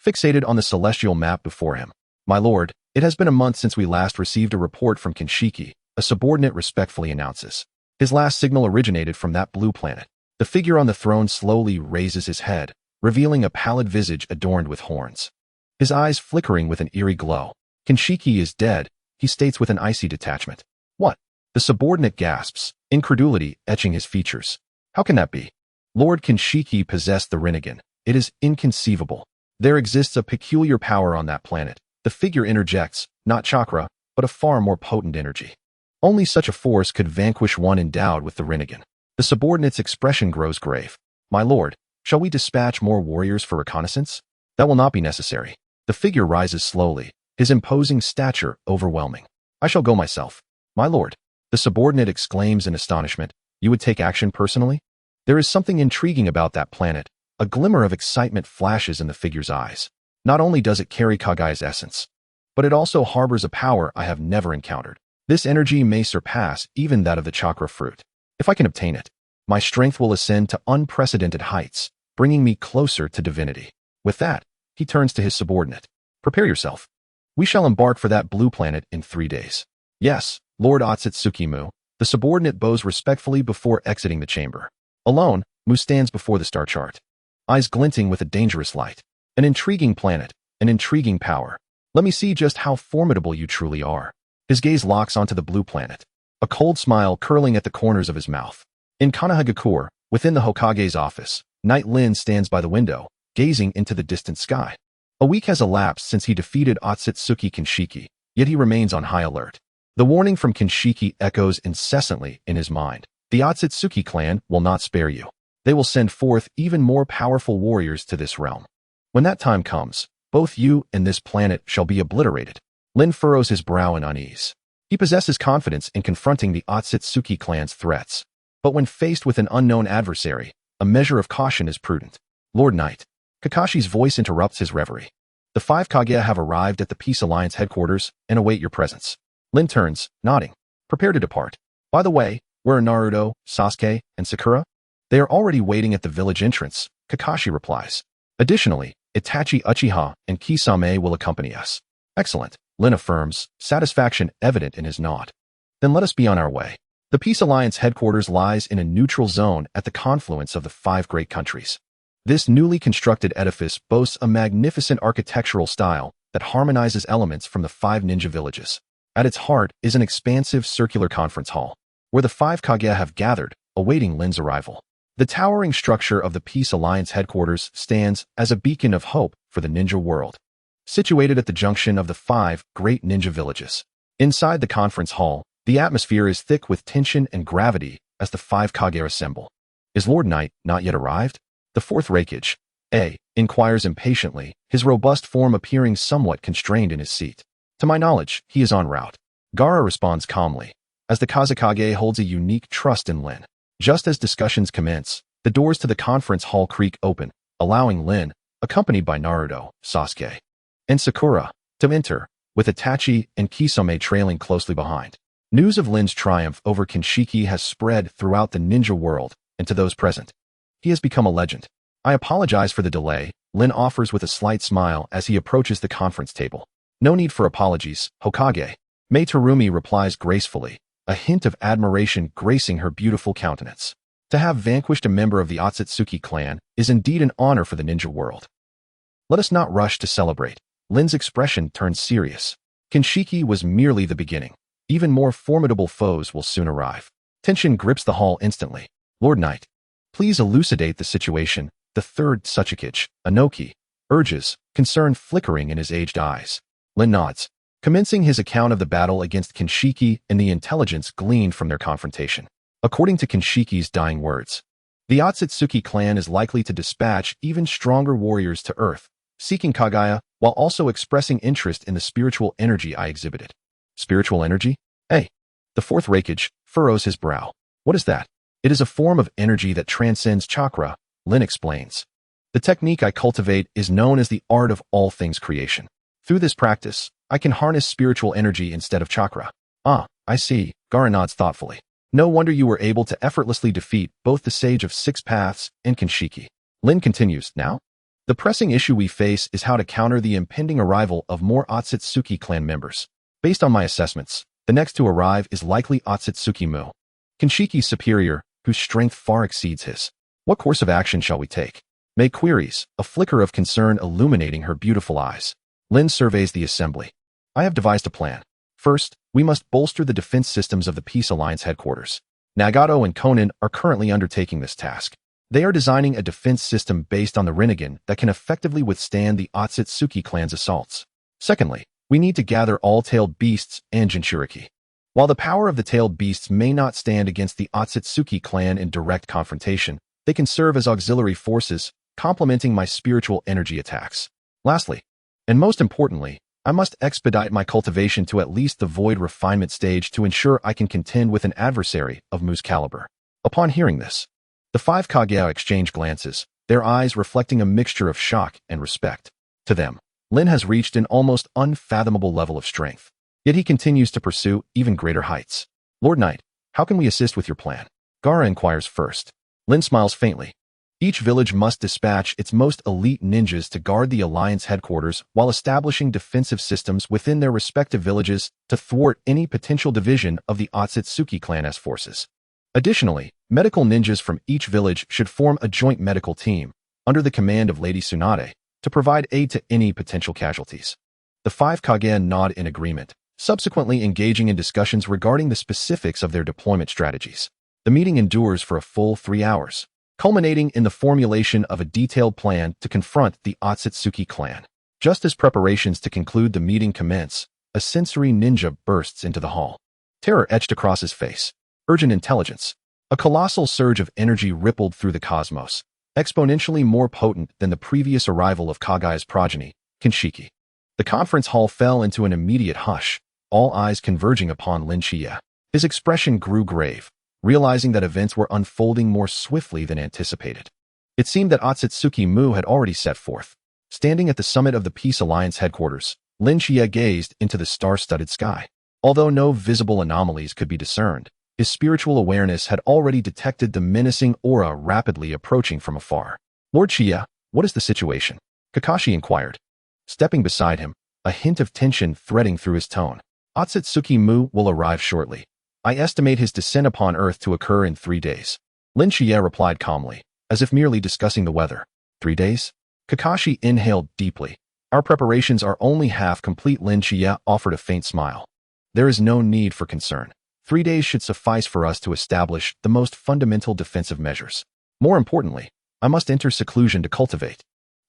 fixated on the celestial map before him. My lord, it has been a month since we last received a report from Kinshiki, a subordinate respectfully announces. His last signal originated from that blue planet. The figure on the throne slowly raises his head, revealing a pallid visage adorned with horns. His eyes flickering with an eerie glow. Kinshiki is dead, he states with an icy detachment. What? The subordinate gasps, incredulity etching his features. How can that be? Lord Kinshiki possessed the Rinnegan. It is inconceivable. There exists a peculiar power on that planet. The figure interjects, not chakra, but a far more potent energy. Only such a force could vanquish one endowed with the Rinnegan. The subordinate's expression grows grave. My lord, shall we dispatch more warriors for reconnaissance? That will not be necessary. The figure rises slowly, his imposing stature overwhelming. I shall go myself. My lord, the subordinate exclaims in astonishment. You would take action personally? There is something intriguing about that planet. A glimmer of excitement flashes in the figure's eyes. Not only does it carry Kagaya's essence, but it also harbors a power I have never encountered. This energy may surpass even that of the chakra fruit. If I can obtain it, my strength will ascend to unprecedented heights, bringing me closer to divinity. With that, he turns to his subordinate. Prepare yourself. We shall embark for that blue planet in 3 days. Yes, Lord Atsutsuki. The subordinate bows respectfully before exiting the chamber. Alone, Mu stands before the star chart, eyes glinting with a dangerous light. An intriguing planet, an intriguing power. Let me see just how formidable you truly are. His gaze locks onto the blue planet, a cold smile curling at the corners of his mouth. In Konoha, within the Hokage's office, Knight Lin stands by the window, gazing into the distant sky. A week has elapsed since he defeated Atsutsuki Kinshiki, yet he remains on high alert. The warning from Kinshiki echoes incessantly in his mind. The Atsutsuki clan will not spare you. They will send forth even more powerful warriors to this realm. When that time comes, both you and this planet shall be obliterated. Lin furrows his brow in unease. He possesses confidence in confronting the Atsutsuki clan's threats. But when faced with an unknown adversary, a measure of caution is prudent. Lord Knight. Kakashi's voice interrupts his reverie. The 5 Kage have arrived at the Peace Alliance headquarters and await your presence. Lin turns, nodding. Prepare to depart. By the way, where are Naruto, Sasuke, and Sakura? They are already waiting at the village entrance, Kakashi replies. Additionally, Itachi Uchiha and Kisame will accompany us. Excellent, Lin affirms, satisfaction evident in his nod. Then let us be on our way. The Peace Alliance headquarters lies in a neutral zone at the confluence of the 5 great countries. This newly constructed edifice boasts a magnificent architectural style that harmonizes elements from the 5 ninja villages. At its heart is an expansive circular conference hall, where the 5 Kage have gathered, awaiting Lin's arrival. The towering structure of the Peace Alliance headquarters stands as a beacon of hope for the ninja world. Situated at the junction of the 5 great ninja villages. Inside the conference hall, the atmosphere is thick with tension and gravity as the 5 Kage assemble. Is Lord Knight not yet arrived? The 4th Raikage, inquires impatiently, his robust form appearing somewhat constrained in his seat. To my knowledge, he is en route. Gaara responds calmly, as the Kazekage holds a unique trust in Lin. Just as discussions commence, the doors to the conference hall creak open, allowing Lin, accompanied by Naruto, Sasuke, and Sakura, to enter, with Itachi and Kisame trailing closely behind. News of Lin's triumph over Kinshiki has spread throughout the ninja world, and to those present, he has become a legend. I apologize for the delay, Lin offers with a slight smile as he approaches the conference table. No need for apologies, Hokage. Mei Terumi replies gracefully, a hint of admiration gracing her beautiful countenance. To have vanquished a member of the Atsutsuki clan is indeed an honor for the ninja world. Let us not rush to celebrate. Lin's expression turns serious. Kinshiki was merely the beginning. Even more formidable foes will soon arrive. Tension grips the hall instantly. Lord Knight, please elucidate the situation, the 3rd Tsuchikage, Anoki, urges, concern flickering in his aged eyes. Lin nods, commencing his account of the battle against Kinshiki and the intelligence gleaned from their confrontation. According to Kinshiki's dying words, the Atsutsuki clan is likely to dispatch even stronger warriors to Earth, seeking Kagaya while also expressing interest in the spiritual energy I exhibited. Spiritual energy? The 4th Raikage furrows his brow. What is that? It is a form of energy that transcends chakra, Lin explains. The technique I cultivate is known as the art of all things creation. Through this practice, I can harness spiritual energy instead of chakra. Ah, I see, Gaara nods thoughtfully. No wonder you were able to effortlessly defeat both the Sage of Six Paths and Kinshiki. Lin continues, now? The pressing issue we face is how to counter the impending arrival of more Atsutsuki clan members. Based on my assessments, the next to arrive is likely Atsutsuki Mu, Kinshiki's superior, whose strength far exceeds his. What course of action shall we take? May queries, a flicker of concern illuminating her beautiful eyes. Lin surveys the assembly. I have devised a plan. First, we must bolster the defense systems of the Peace Alliance headquarters. Nagato and Konan are currently undertaking this task. They are designing a defense system based on the Rinnegan that can effectively withstand the Atsutsuki clan's assaults. Secondly, we need to gather all tailed beasts and Jinchuriki. While the power of the tailed beasts may not stand against the Atsutsuki clan in direct confrontation, they can serve as auxiliary forces, complementing my spiritual energy attacks. Lastly, and most importantly, I must expedite my cultivation to at least the void refinement stage to ensure I can contend with an adversary of Mu's caliber. Upon hearing this, the five Kage exchange glances, their eyes reflecting a mixture of shock and respect. To them, Lin has reached an almost unfathomable level of strength, yet he continues to pursue even greater heights. Lord Knight, how can we assist with your plan? Gaara inquires first. Lin smiles faintly. Each village must dispatch its most elite ninjas to guard the Alliance headquarters while establishing defensive systems within their respective villages to thwart any potential division of the Atsutsuki clan's forces. Additionally, medical ninjas from each village should form a joint medical team, under the command of Lady Tsunade, to provide aid to any potential casualties. The five Kage nod in agreement, subsequently engaging in discussions regarding the specifics of their deployment strategies. The meeting endures for a full 3 hours, culminating in the formulation of a detailed plan to confront the Atsutsuki clan. Just as preparations to conclude the meeting commence, a sensory ninja bursts into the hall. Terror etched across his face. Urgent intelligence. A colossal surge of energy rippled through the cosmos, exponentially more potent than the previous arrival of Kagaya's progeny, Kinshiki. The conference hall fell into an immediate hush, all eyes converging upon Lin Shichiya. His expression grew grave, realizing that events were unfolding more swiftly than anticipated. It seemed that Atsutsuki Mu had already set forth. Standing at the summit of the Peace Alliance headquarters, Lin Shichiya gazed into the star-studded sky. Although no visible anomalies could be discerned, his spiritual awareness had already detected the menacing aura rapidly approaching from afar. Lord Shichiya, what is the situation? Kakashi inquired. Stepping beside him, a hint of tension threading through his tone. Atsutsuki Mu will arrive shortly. I estimate his descent upon Earth to occur in 3 days. Lin Shichiya replied calmly, as if merely discussing the weather. 3 days? Kakashi inhaled deeply. Our preparations are only half complete. Lin Shichiya offered a faint smile. There is no need for concern. 3 days should suffice for us to establish the most fundamental defensive measures. More importantly, I must enter seclusion to cultivate,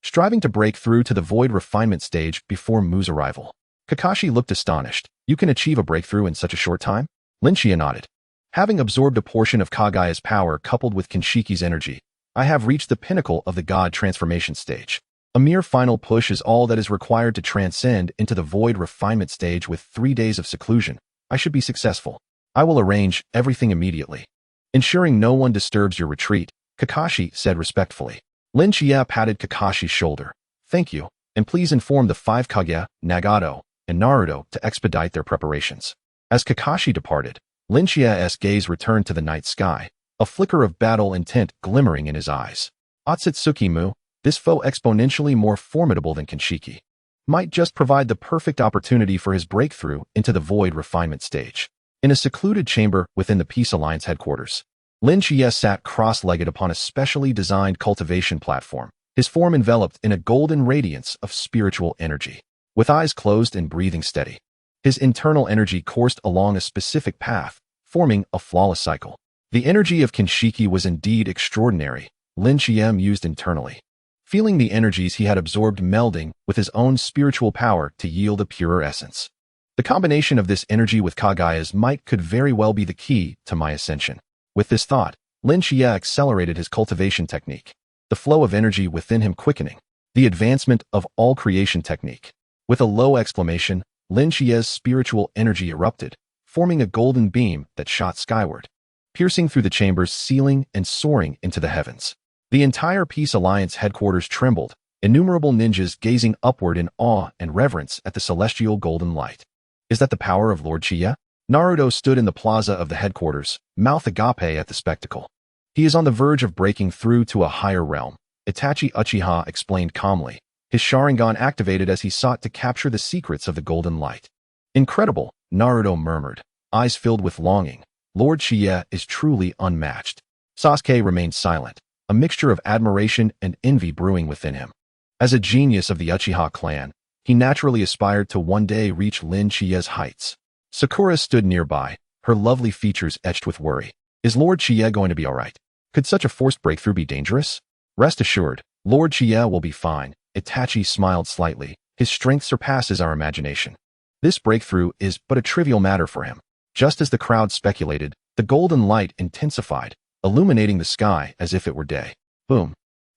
striving to break through to the void refinement stage before Mu's arrival. Kakashi looked astonished. You can achieve a breakthrough in such a short time? Lin Shichiya nodded. Having absorbed a portion of Kagaya's power coupled with Kinshiki's energy, I have reached the pinnacle of the God transformation stage. A mere final push is all that is required to transcend into the void refinement stage. With 3 days of seclusion, I should be successful. I will arrange everything immediately. Ensuring no one disturbs your retreat, Kakashi said respectfully. Lin Shichiya patted Kakashi's shoulder. Thank you, and please inform the 5 Kage, Nagato, and Naruto to expedite their preparations. As Kakashi departed, Lin Shichiya's gaze returned to the night sky, a flicker of battle intent glimmering in his eyes. Atsutsuki Mu, this foe exponentially more formidable than Kinshiki, might just provide the perfect opportunity for his breakthrough into the void refinement stage. In a secluded chamber within the Peace Alliance headquarters, Lin Shichiya sat cross-legged upon a specially designed cultivation platform, his form enveloped in a golden radiance of spiritual energy. With eyes closed and breathing steady, his internal energy coursed along a specific path, forming a flawless cycle. The energy of Kinshiki was indeed extraordinary, Lin Shichiya mused internally, feeling the energies he had absorbed melding with his own spiritual power to yield a purer essence. The combination of this energy with Kagaya's might could very well be the key to my ascension. With this thought, Lin Shichiya accelerated his cultivation technique, the flow of energy within him quickening, the advancement of all creation technique. With a low exclamation, Lin Shichiya's spiritual energy erupted, forming a golden beam that shot skyward, piercing through the chamber's ceiling and soaring into the heavens. The entire Peace Alliance headquarters trembled, innumerable ninjas gazing upward in awe and reverence at the celestial golden light. Is that the power of Lord Shichiya? Naruto stood in the plaza of the headquarters, mouth agape at the spectacle. He is on the verge of breaking through to a higher realm, Itachi Uchiha explained calmly, his Sharingan activated as he sought to capture the secrets of the golden light. Incredible, Naruto murmured, eyes filled with longing. Lord Shichiya is truly unmatched. Sasuke remained silent, a mixture of admiration and envy brewing within him. As a genius of the Uchiha clan, he naturally aspired to one day reach Lin Shichiya's heights. Sakura stood nearby, her lovely features etched with worry. Is Lord Shichiya going to be alright? Could such a forced breakthrough be dangerous? Rest assured, Lord Shichiya will be fine. Itachi smiled slightly. His strength surpasses our imagination. This breakthrough is but a trivial matter for him. Just as the crowd speculated, the golden light intensified, illuminating the sky as if it were day. Boom.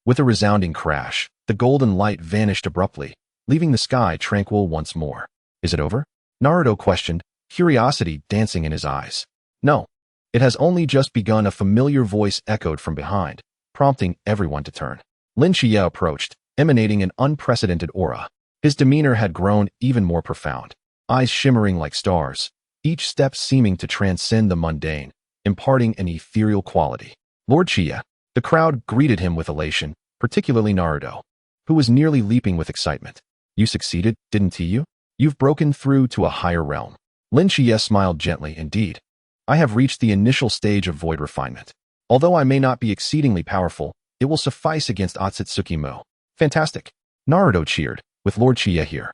With a resounding crash, the golden light vanished abruptly, leaving the sky tranquil once more. Is it over? Naruto questioned, curiosity dancing in his eyes. No. It has only just begun. A familiar voice echoed from behind, prompting everyone to turn. Lin Shichiya approached, emanating an unprecedented aura. His demeanor had grown even more profound, eyes shimmering like stars, each step seeming to transcend the mundane, imparting an ethereal quality. Lord Shichiya. The crowd greeted him with elation, particularly Naruto, who was nearly leaping with excitement. You succeeded, didn't you? You've broken through to a higher realm. Lin Shichiya smiled gently. Indeed. I have reached the initial stage of void refinement. Although I may not be exceedingly powerful, it will suffice against Atsutsuki. Fantastic. Naruto cheered, with Lord Shichiya here.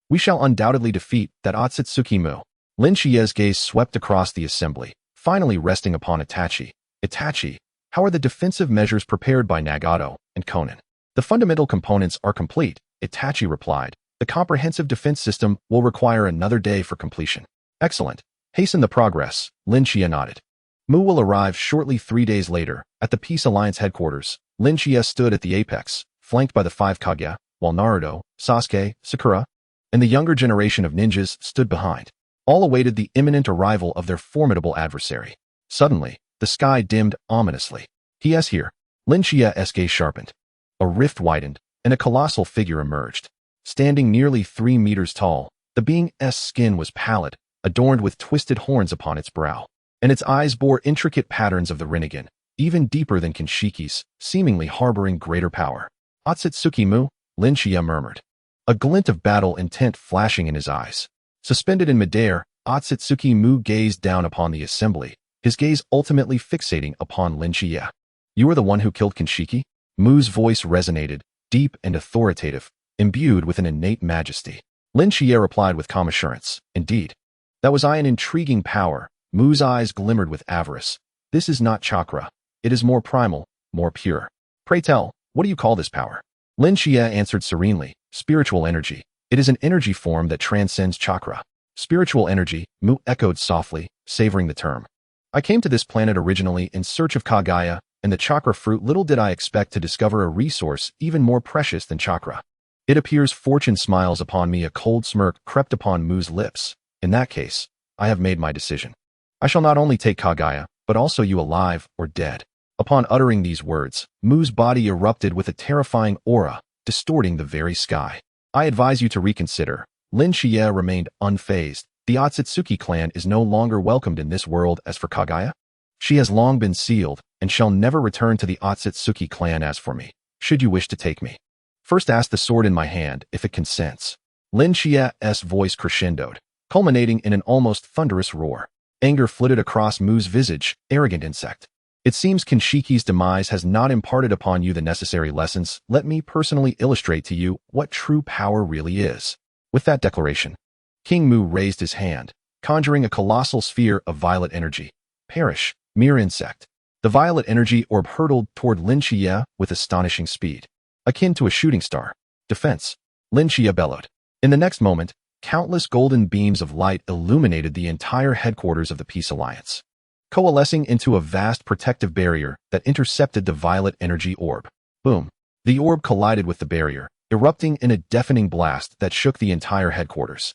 We shall undoubtedly defeat that Atsutsuki. Lin Shichiya's gaze swept across the assembly, finally resting upon Itachi. Itachi, how are the defensive measures prepared by Nagato and Conan? The fundamental components are complete, Itachi replied. The comprehensive defense system will require another day for completion. Excellent. Hasten the progress, Lin Shichiya nodded. Mu will arrive shortly. 3 days later, at the Peace Alliance headquarters. Lin Shichiya stood at the apex, flanked by the 5 Kage, while Naruto, Sasuke, Sakura, and the younger generation of ninjas stood behind. All awaited the imminent arrival of their formidable adversary. Suddenly, the sky dimmed ominously. He is here. Lin Shichiya's gaze sharpened. A rift widened, and a colossal figure emerged. Standing nearly 3 meters tall, the being's skin was pallid, adorned with twisted horns upon its brow, and its eyes bore intricate patterns of the Rinnegan, even deeper than Kinshiki's, seemingly harboring greater power. Atsutsuki, Lin Shichiya murmured, a glint of battle intent flashing in his eyes. Suspended in midair, Atsutsuki gazed down upon the assembly, his gaze ultimately fixating upon Lin Shichiya. You are the one who killed Kinshiki? Mu's voice resonated, deep and authoritative, imbued with an innate majesty. Lin Shichiya replied with calm assurance, indeed. That was I. An intriguing power. Mu's eyes glimmered with avarice. This is not chakra. It is more primal, more pure. Pray tell, what do you call this power? Lin Shichiya answered serenely, spiritual energy. It is an energy form that transcends chakra. Spiritual energy, Mu echoed softly, savoring the term. I came to this planet originally in search of Kagaya and the chakra fruit. Little did I expect to discover a resource even more precious than chakra. It appears fortune smiles upon me. A cold smirk crept upon Mu's lips. In that case, I have made my decision. I shall not only take Kagaya, but also you alive or dead. Upon uttering these words, Mu's body erupted with a terrifying aura, distorting the very sky. I advise you to reconsider. Lin Shichiya remained unfazed. The Atsutsuki clan is no longer welcomed in this world. As for Kagaya, she has long been sealed and shall never return to the Atsutsuki clan. As for me, should you wish to take me, first ask the sword in my hand if it consents. Lin Shichiya's voice crescendoed, culminating in an almost thunderous roar. Anger flitted across Mu's visage. Arrogant insect. It seems Kinshiki's demise has not imparted upon you the necessary lessons. Let me personally illustrate to you what true power really is. With that declaration, King Mu raised his hand, conjuring a colossal sphere of violet energy. Perish, mere insect. The violet energy orb hurtled toward Lin Shichiya with astonishing speed, akin to a shooting star. Defense, Lin Shichiya bellowed. In the next moment, countless golden beams of light illuminated the entire headquarters of the Peace Alliance, coalescing into a vast protective barrier that intercepted the violet energy orb. Boom. The orb collided with the barrier, erupting in a deafening blast that shook the entire headquarters.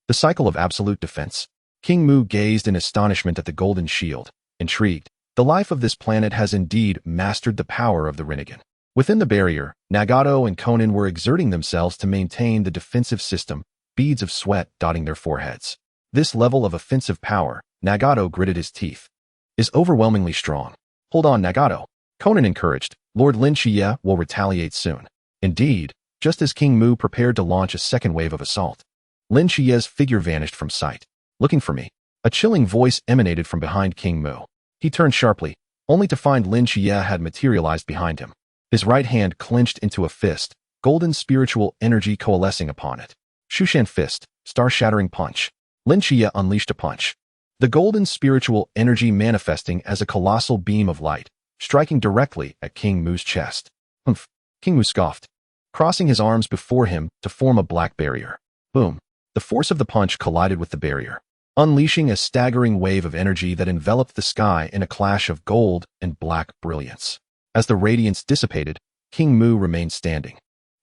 The cycle of absolute defense. King Mu gazed in astonishment at the golden shield, intrigued. The life of this planet has indeed mastered the power of the Rinnegan. Within the barrier, Nagato and Konan were exerting themselves to maintain the defensive system, beads of sweat dotting their foreheads. This level of offensive power, Nagato gritted his teeth, is overwhelmingly strong. Hold on, Nagato. Konan encouraged. Lord Shichiya will retaliate soon. Indeed, just as King Mu prepared to launch a second wave of assault, Shichiya's figure vanished from sight. Looking for me. A chilling voice emanated from behind King Mu. He turned sharply, only to find Shichiya had materialized behind him. His right hand clenched into a fist, golden spiritual energy coalescing upon it. Shushan fist, star-shattering punch. Shichiya unleashed a punch. The golden spiritual energy manifesting as a colossal beam of light, striking directly at King Mu's chest. Humph! King Mu scoffed, crossing his arms before him to form a black barrier. Boom! The force of the punch collided with the barrier, unleashing a staggering wave of energy that enveloped the sky in a clash of gold and black brilliance. As the radiance dissipated, King Mu remained standing,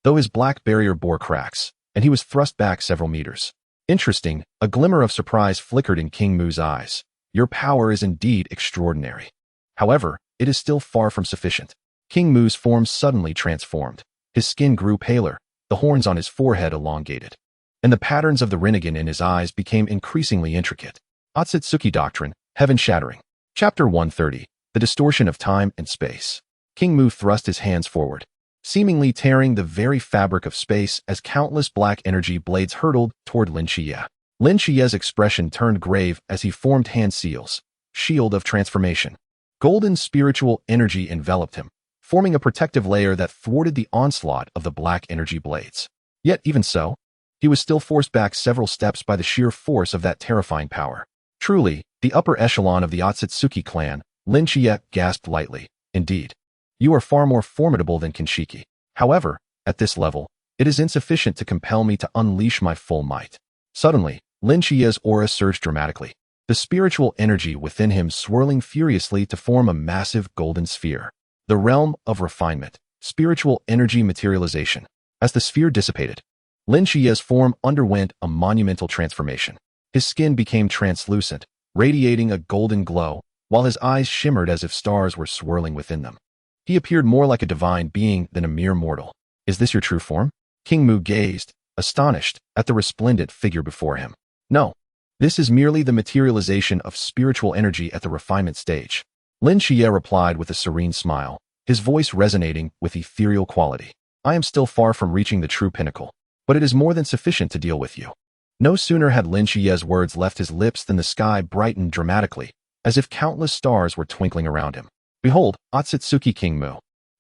though his black barrier bore cracks, and he was thrust back several meters. Interesting, a glimmer of surprise flickered in King Mu's eyes. Your power is indeed extraordinary. However, it is still far from sufficient. King Mu's form suddenly transformed. His skin grew paler, the horns on his forehead elongated, and the patterns of the Rinnegan in his eyes became increasingly intricate. Atsutsuki Doctrine, Heaven-Shattering. Chapter 130, The Distortion of Time and Space. King Mu thrust his hands forward, seemingly tearing the very fabric of space as countless black energy blades hurtled toward Shichiya. Shichiya's expression turned grave as he formed hand seals, shield of transformation. Golden spiritual energy enveloped him, forming a protective layer that thwarted the onslaught of the black energy blades. Yet even so, he was still forced back several steps by the sheer force of that terrifying power. Truly, the upper echelon of the Atsutsuki clan, Shichiya gasped lightly. Indeed, you are far more formidable than Kinshiki. However, at this level, it is insufficient to compel me to unleash my full might. Suddenly, Shichiya's aura surged dramatically, the spiritual energy within him swirling furiously to form a massive golden sphere. The realm of refinement, spiritual energy materialization. As the sphere dissipated, Shichiya's form underwent a monumental transformation. His skin became translucent, radiating a golden glow, while his eyes shimmered as if stars were swirling within them. He appeared more like a divine being than a mere mortal. Is this your true form? King Mu gazed, astonished, at the resplendent figure before him. No, this is merely the materialization of spiritual energy at the refinement stage. Shichiya replied with a serene smile, his voice resonating with ethereal quality. I am still far from reaching the true pinnacle, but it is more than sufficient to deal with you. No sooner had Shichiya's words left his lips than the sky brightened dramatically, as if countless stars were twinkling around him. Behold, Atsutsuki King Mu.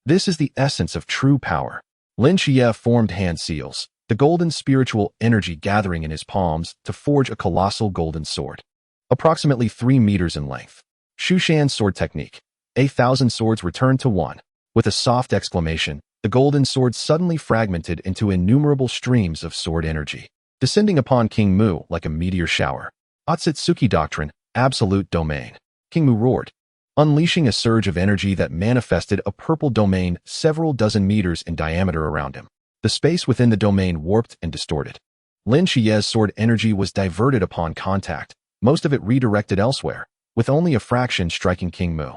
This is the essence of true power. Shichiya formed hand seals, the golden spiritual energy gathering in his palms to forge a colossal golden sword, approximately 3 meters in length. Shushan sword technique. 1,000 swords returned to one. With a soft exclamation, the golden sword suddenly fragmented into innumerable streams of sword energy, descending upon King Mu like a meteor shower. Atsutsuki Doctrine, Absolute Domain. King Mu roared, unleashing a surge of energy that manifested a purple domain several dozen meters in diameter around him. The space within the domain warped and distorted. Shichiya's sword energy was diverted upon contact, most of it redirected elsewhere, with only a fraction striking King Mu.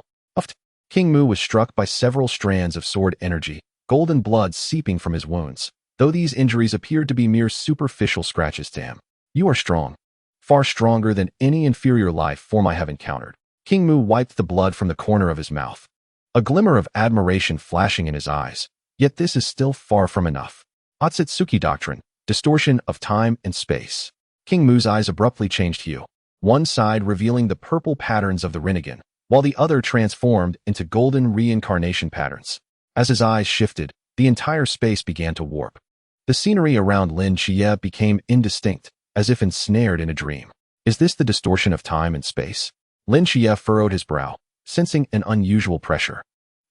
King Mu was struck by several strands of sword energy, golden blood seeping from his wounds, though these injuries appeared to be mere superficial scratches to him. You are strong, far stronger than any inferior life form I have encountered. King Mu wiped the blood from the corner of his mouth, a glimmer of admiration flashing in his eyes. Yet this is still far from enough. Atsutsuki Doctrine, Distortion of Time and Space. King Mu's eyes abruptly changed hue, one side revealing the purple patterns of the Rinnegan, while the other transformed into golden reincarnation patterns. As his eyes shifted, the entire space began to warp. The scenery around Shichiya became indistinct, as if ensnared in a dream. Is this the distortion of time and space? Shichiya furrowed his brow, sensing an unusual pressure.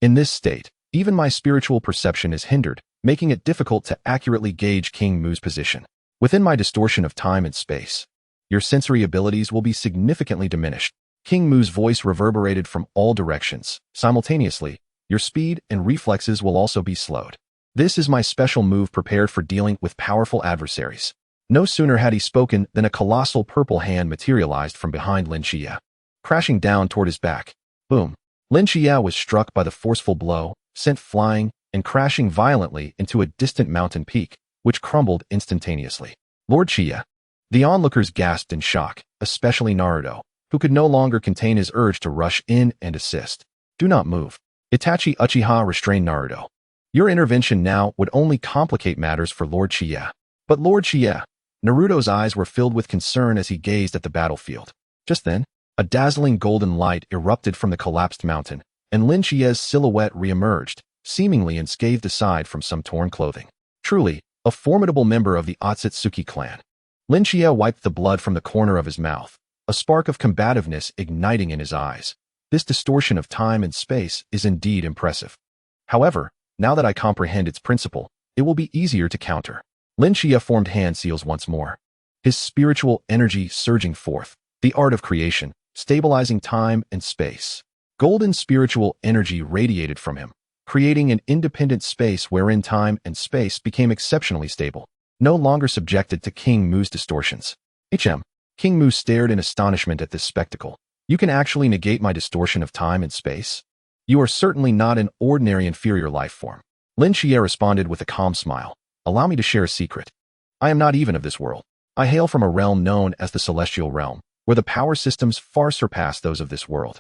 In this state, even my spiritual perception is hindered, making it difficult to accurately gauge King Mu's position. Within my distortion of time and space, your sensory abilities will be significantly diminished. King Mu's voice reverberated from all directions. Simultaneously, your speed and reflexes will also be slowed. This is my special move prepared for dealing with powerful adversaries. No sooner had he spoken than a colossal purple hand materialized from behind Shichiya, crashing down toward his back. Boom. Shichiya was struck by the forceful blow, sent flying, and crashing violently into a distant mountain peak, which crumbled instantaneously. Lord Shichiya. The onlookers gasped in shock, especially Naruto, who could no longer contain his urge to rush in and assist. Do not move. Itachi Uchiha restrained Naruto. Your intervention now would only complicate matters for Lord Shichiya. But Lord Shichiya, Naruto's eyes were filled with concern as he gazed at the battlefield. Just then, a dazzling golden light erupted from the collapsed mountain, and Lin Shichiya's silhouette re-emerged, seemingly unscathed aside from some torn clothing. Truly, a formidable member of the Atsutsuki clan. Lin Shichiya wiped the blood from the corner of his mouth, a spark of combativeness igniting in his eyes. This distortion of time and space is indeed impressive. However, now that I comprehend its principle, it will be easier to counter. Lin Shichiya formed hand seals once more, his spiritual energy surging forth, the art of creation, stabilizing time and space. Golden spiritual energy radiated from him, creating an independent space wherein time and space became exceptionally stable, no longer subjected to King Mu's distortions. King Mu stared in astonishment at this spectacle. You can actually negate my distortion of time and space? You are certainly not an ordinary inferior life form. Lin Shichiya responded with a calm smile. Allow me to share a secret. I am not even of this world. I hail from a realm known as the Celestial Realm, where the power systems far surpass those of this world.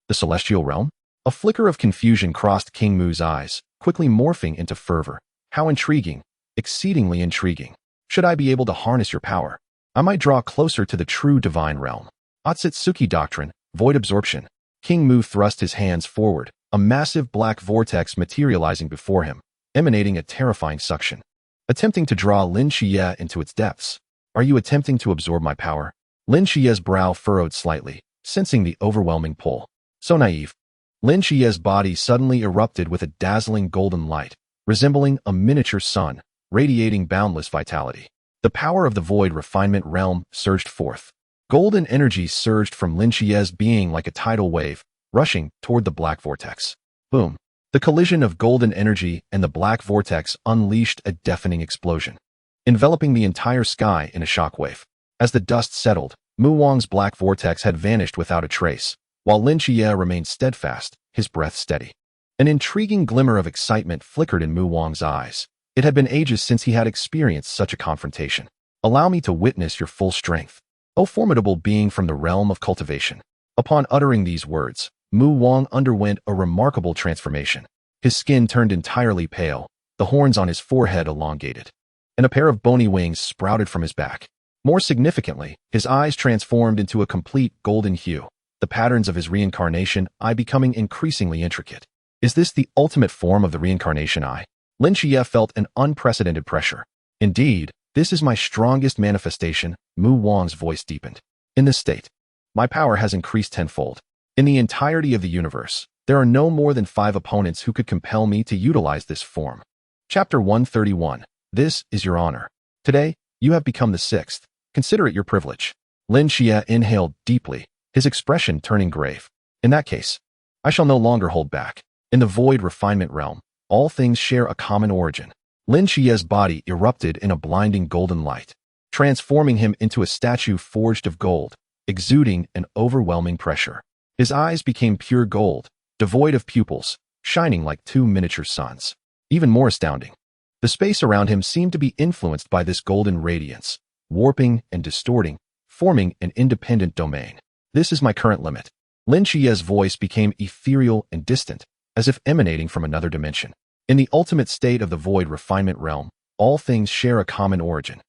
The Celestial Realm? A flicker of confusion crossed King Mu's eyes, quickly morphing into fervor. How intriguing, exceedingly intriguing. Should I be able to harness your power, I might draw closer to the true divine realm. Atsutsuki doctrine, void absorption. King Mu thrust his hands forward, a massive black vortex materializing before him, emanating a terrifying suction. Attempting to draw Lin Shichiya into its depths. Are you attempting to absorb my power? Lin Shichiya's brow furrowed slightly, sensing the overwhelming pull. So naive. Lin Shichiya's body suddenly erupted with a dazzling golden light, resembling a miniature sun, radiating boundless vitality. The power of the void refinement realm surged forth. Golden energy surged from Lin Shichiya's being like a tidal wave, rushing toward the black vortex. Boom. The collision of golden energy and the black vortex unleashed a deafening explosion, enveloping the entire sky in a shockwave. As the dust settled, Mu Wang's black vortex had vanished without a trace, while Lin Shichiya remained steadfast, his breath steady. An intriguing glimmer of excitement flickered in Mu Wang's eyes. It had been ages since he had experienced such a confrontation. Allow me to witness your full strength, O formidable being from the realm of cultivation. Upon uttering these words, Mu Wang underwent a remarkable transformation. His skin turned entirely pale, the horns on his forehead elongated, and a pair of bony wings sprouted from his back. More significantly, his eyes transformed into a complete golden hue, the patterns of his reincarnation eye becoming increasingly intricate. Is this the ultimate form of the reincarnation eye? Lin Shichiya felt an unprecedented pressure. Indeed, this is my strongest manifestation, Mu Wang's voice deepened. In this state, my power has increased tenfold. In the entirety of the universe, there are no more than 5 opponents who could compel me to utilize this form. Chapter 131. This is your honor. Today, you have become the 6th. Consider it your privilege. Lin Shichiya inhaled deeply, his expression turning grave. In that case, I shall no longer hold back. In the void refinement realm, all things share a common origin. Lin Shichiya's body erupted in a blinding golden light, transforming him into a statue forged of gold, exuding an overwhelming pressure. His eyes became pure gold, devoid of pupils, shining like 2 miniature suns. Even more astounding, the space around him seemed to be influenced by this golden radiance, warping and distorting, forming an independent domain. This is my current limit. Lin Shichiya's voice became ethereal and distant, as if emanating from another dimension. In the ultimate state of the void refinement realm, all things share a common origin.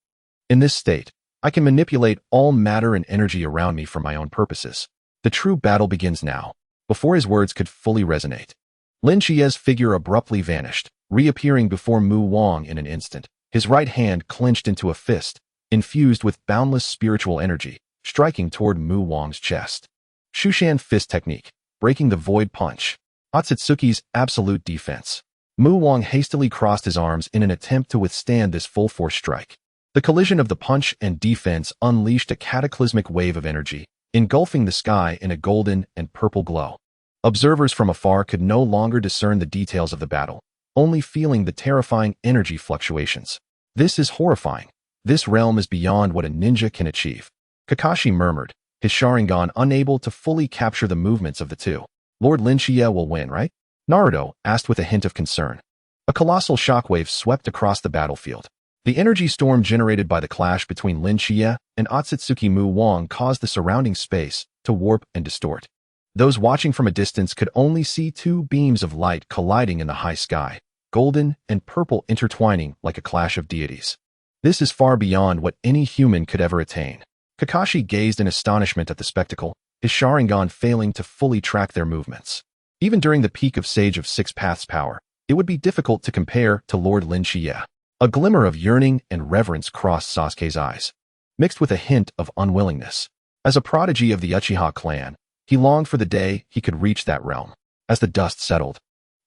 In this state, I can manipulate all matter and energy around me for my own purposes. The true battle begins now. Before his words could fully resonate, Lin Shichiya's figure abruptly vanished, reappearing before Mu Wang in an instant. His right hand clenched into a fist, infused with boundless spiritual energy, striking toward Mu Wang's chest. Shushan Fist Technique, breaking the void punch. Atsutsuki's absolute defense. Mu Wang hastily crossed his arms in an attempt to withstand this full-force strike. The collision of the punch and defense unleashed a cataclysmic wave of energy, engulfing the sky in a golden and purple glow. Observers from afar could no longer discern the details of the battle, only feeling the terrifying energy fluctuations. This is horrifying. This realm is beyond what a ninja can achieve. Kakashi murmured, his Sharingan unable to fully capture the movements of the two. Lord Lin Shichiya will win, right? Naruto asked with a hint of concern. A colossal shockwave swept across the battlefield. The energy storm generated by the clash between Shichiya and Atsutsuki Mu Wang caused the surrounding space to warp and distort. Those watching from a distance could only see two beams of light colliding in the high sky, golden and purple intertwining like a clash of deities. This is far beyond what any human could ever attain. Kakashi gazed in astonishment at the spectacle, his Sharingan failing to fully track their movements. Even during the peak of Sage of Six Paths power, it would be difficult to compare to Lord Shichiya. A glimmer of yearning and reverence crossed Sasuke's eyes, mixed with a hint of unwillingness. As a prodigy of the Uchiha clan, he longed for the day he could reach that realm. As the dust settled,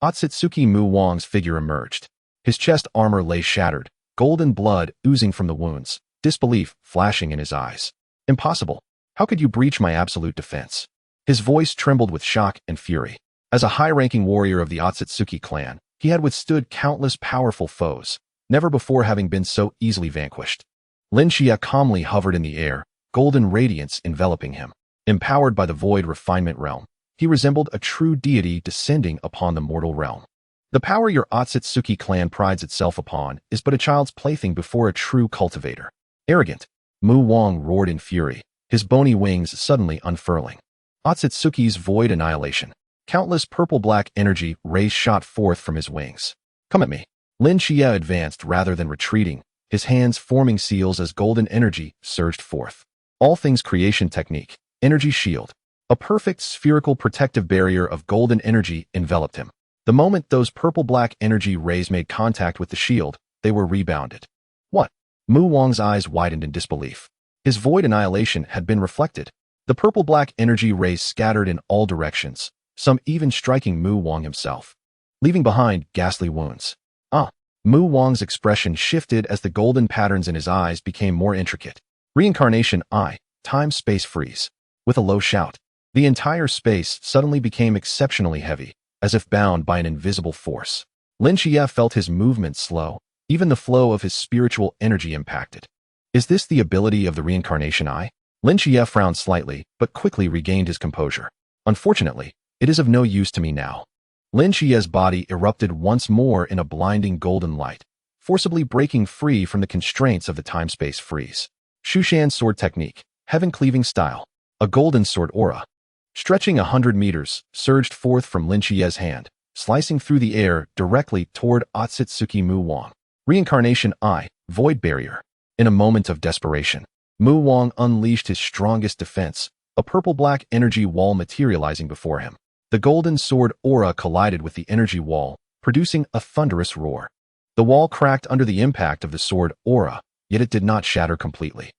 Atsutsuki Mu Wang's figure emerged. His chest armor lay shattered, golden blood oozing from the wounds, disbelief flashing in his eyes. Impossible. How could you breach my absolute defense? His voice trembled with shock and fury. As a high-ranking warrior of the Atsutsuki clan, he had withstood countless powerful foes, never before having been so easily vanquished. Shichiya calmly hovered in the air, golden radiance enveloping him. Empowered by the void refinement realm, he resembled a true deity descending upon the mortal realm. The power your Atsutsuki clan prides itself upon is but a child's plaything before a true cultivator. Arrogant, Mu Wang roared in fury, his bony wings suddenly unfurling. Atsutsuki's void annihilation. Countless purple-black energy rays shot forth from his wings. Come at me. Shichiya advanced rather than retreating, his hands forming seals as golden energy surged forth. All things creation technique. Energy shield. A perfect spherical protective barrier of golden energy enveloped him. The moment those purple-black energy rays made contact with the shield, they were rebounded. What? Mu Wang's eyes widened in disbelief. His void annihilation had been reflected. The purple-black energy rays scattered in all directions, some even striking Mu Wang himself, leaving behind ghastly wounds. Mu Wang's expression shifted as the golden patterns in his eyes became more intricate. Reincarnation time-space freeze. With a low shout, the entire space suddenly became exceptionally heavy, as if bound by an invisible force. Shichiya felt his movements slow, even the flow of his spiritual energy impacted. Is this the ability of the reincarnation eye? Shichiya frowned slightly, but quickly regained his composure. Unfortunately, it is of no use to me now. Shichiya's body erupted once more in a blinding golden light, forcibly breaking free from the constraints of the time-space freeze. Shushan sword technique, heaven-cleaving style. A golden sword aura, stretching 100 meters, surged forth from Shichiya's hand, slicing through the air directly toward Atsutsuki Mu Wang. Reincarnation eye, void barrier. In a moment of desperation, Mu Wang unleashed his strongest defense, a purple-black energy wall materializing before him. The golden sword aura collided with the energy wall, producing a thunderous roar. The wall cracked under the impact of the sword aura, yet it did not shatter completely.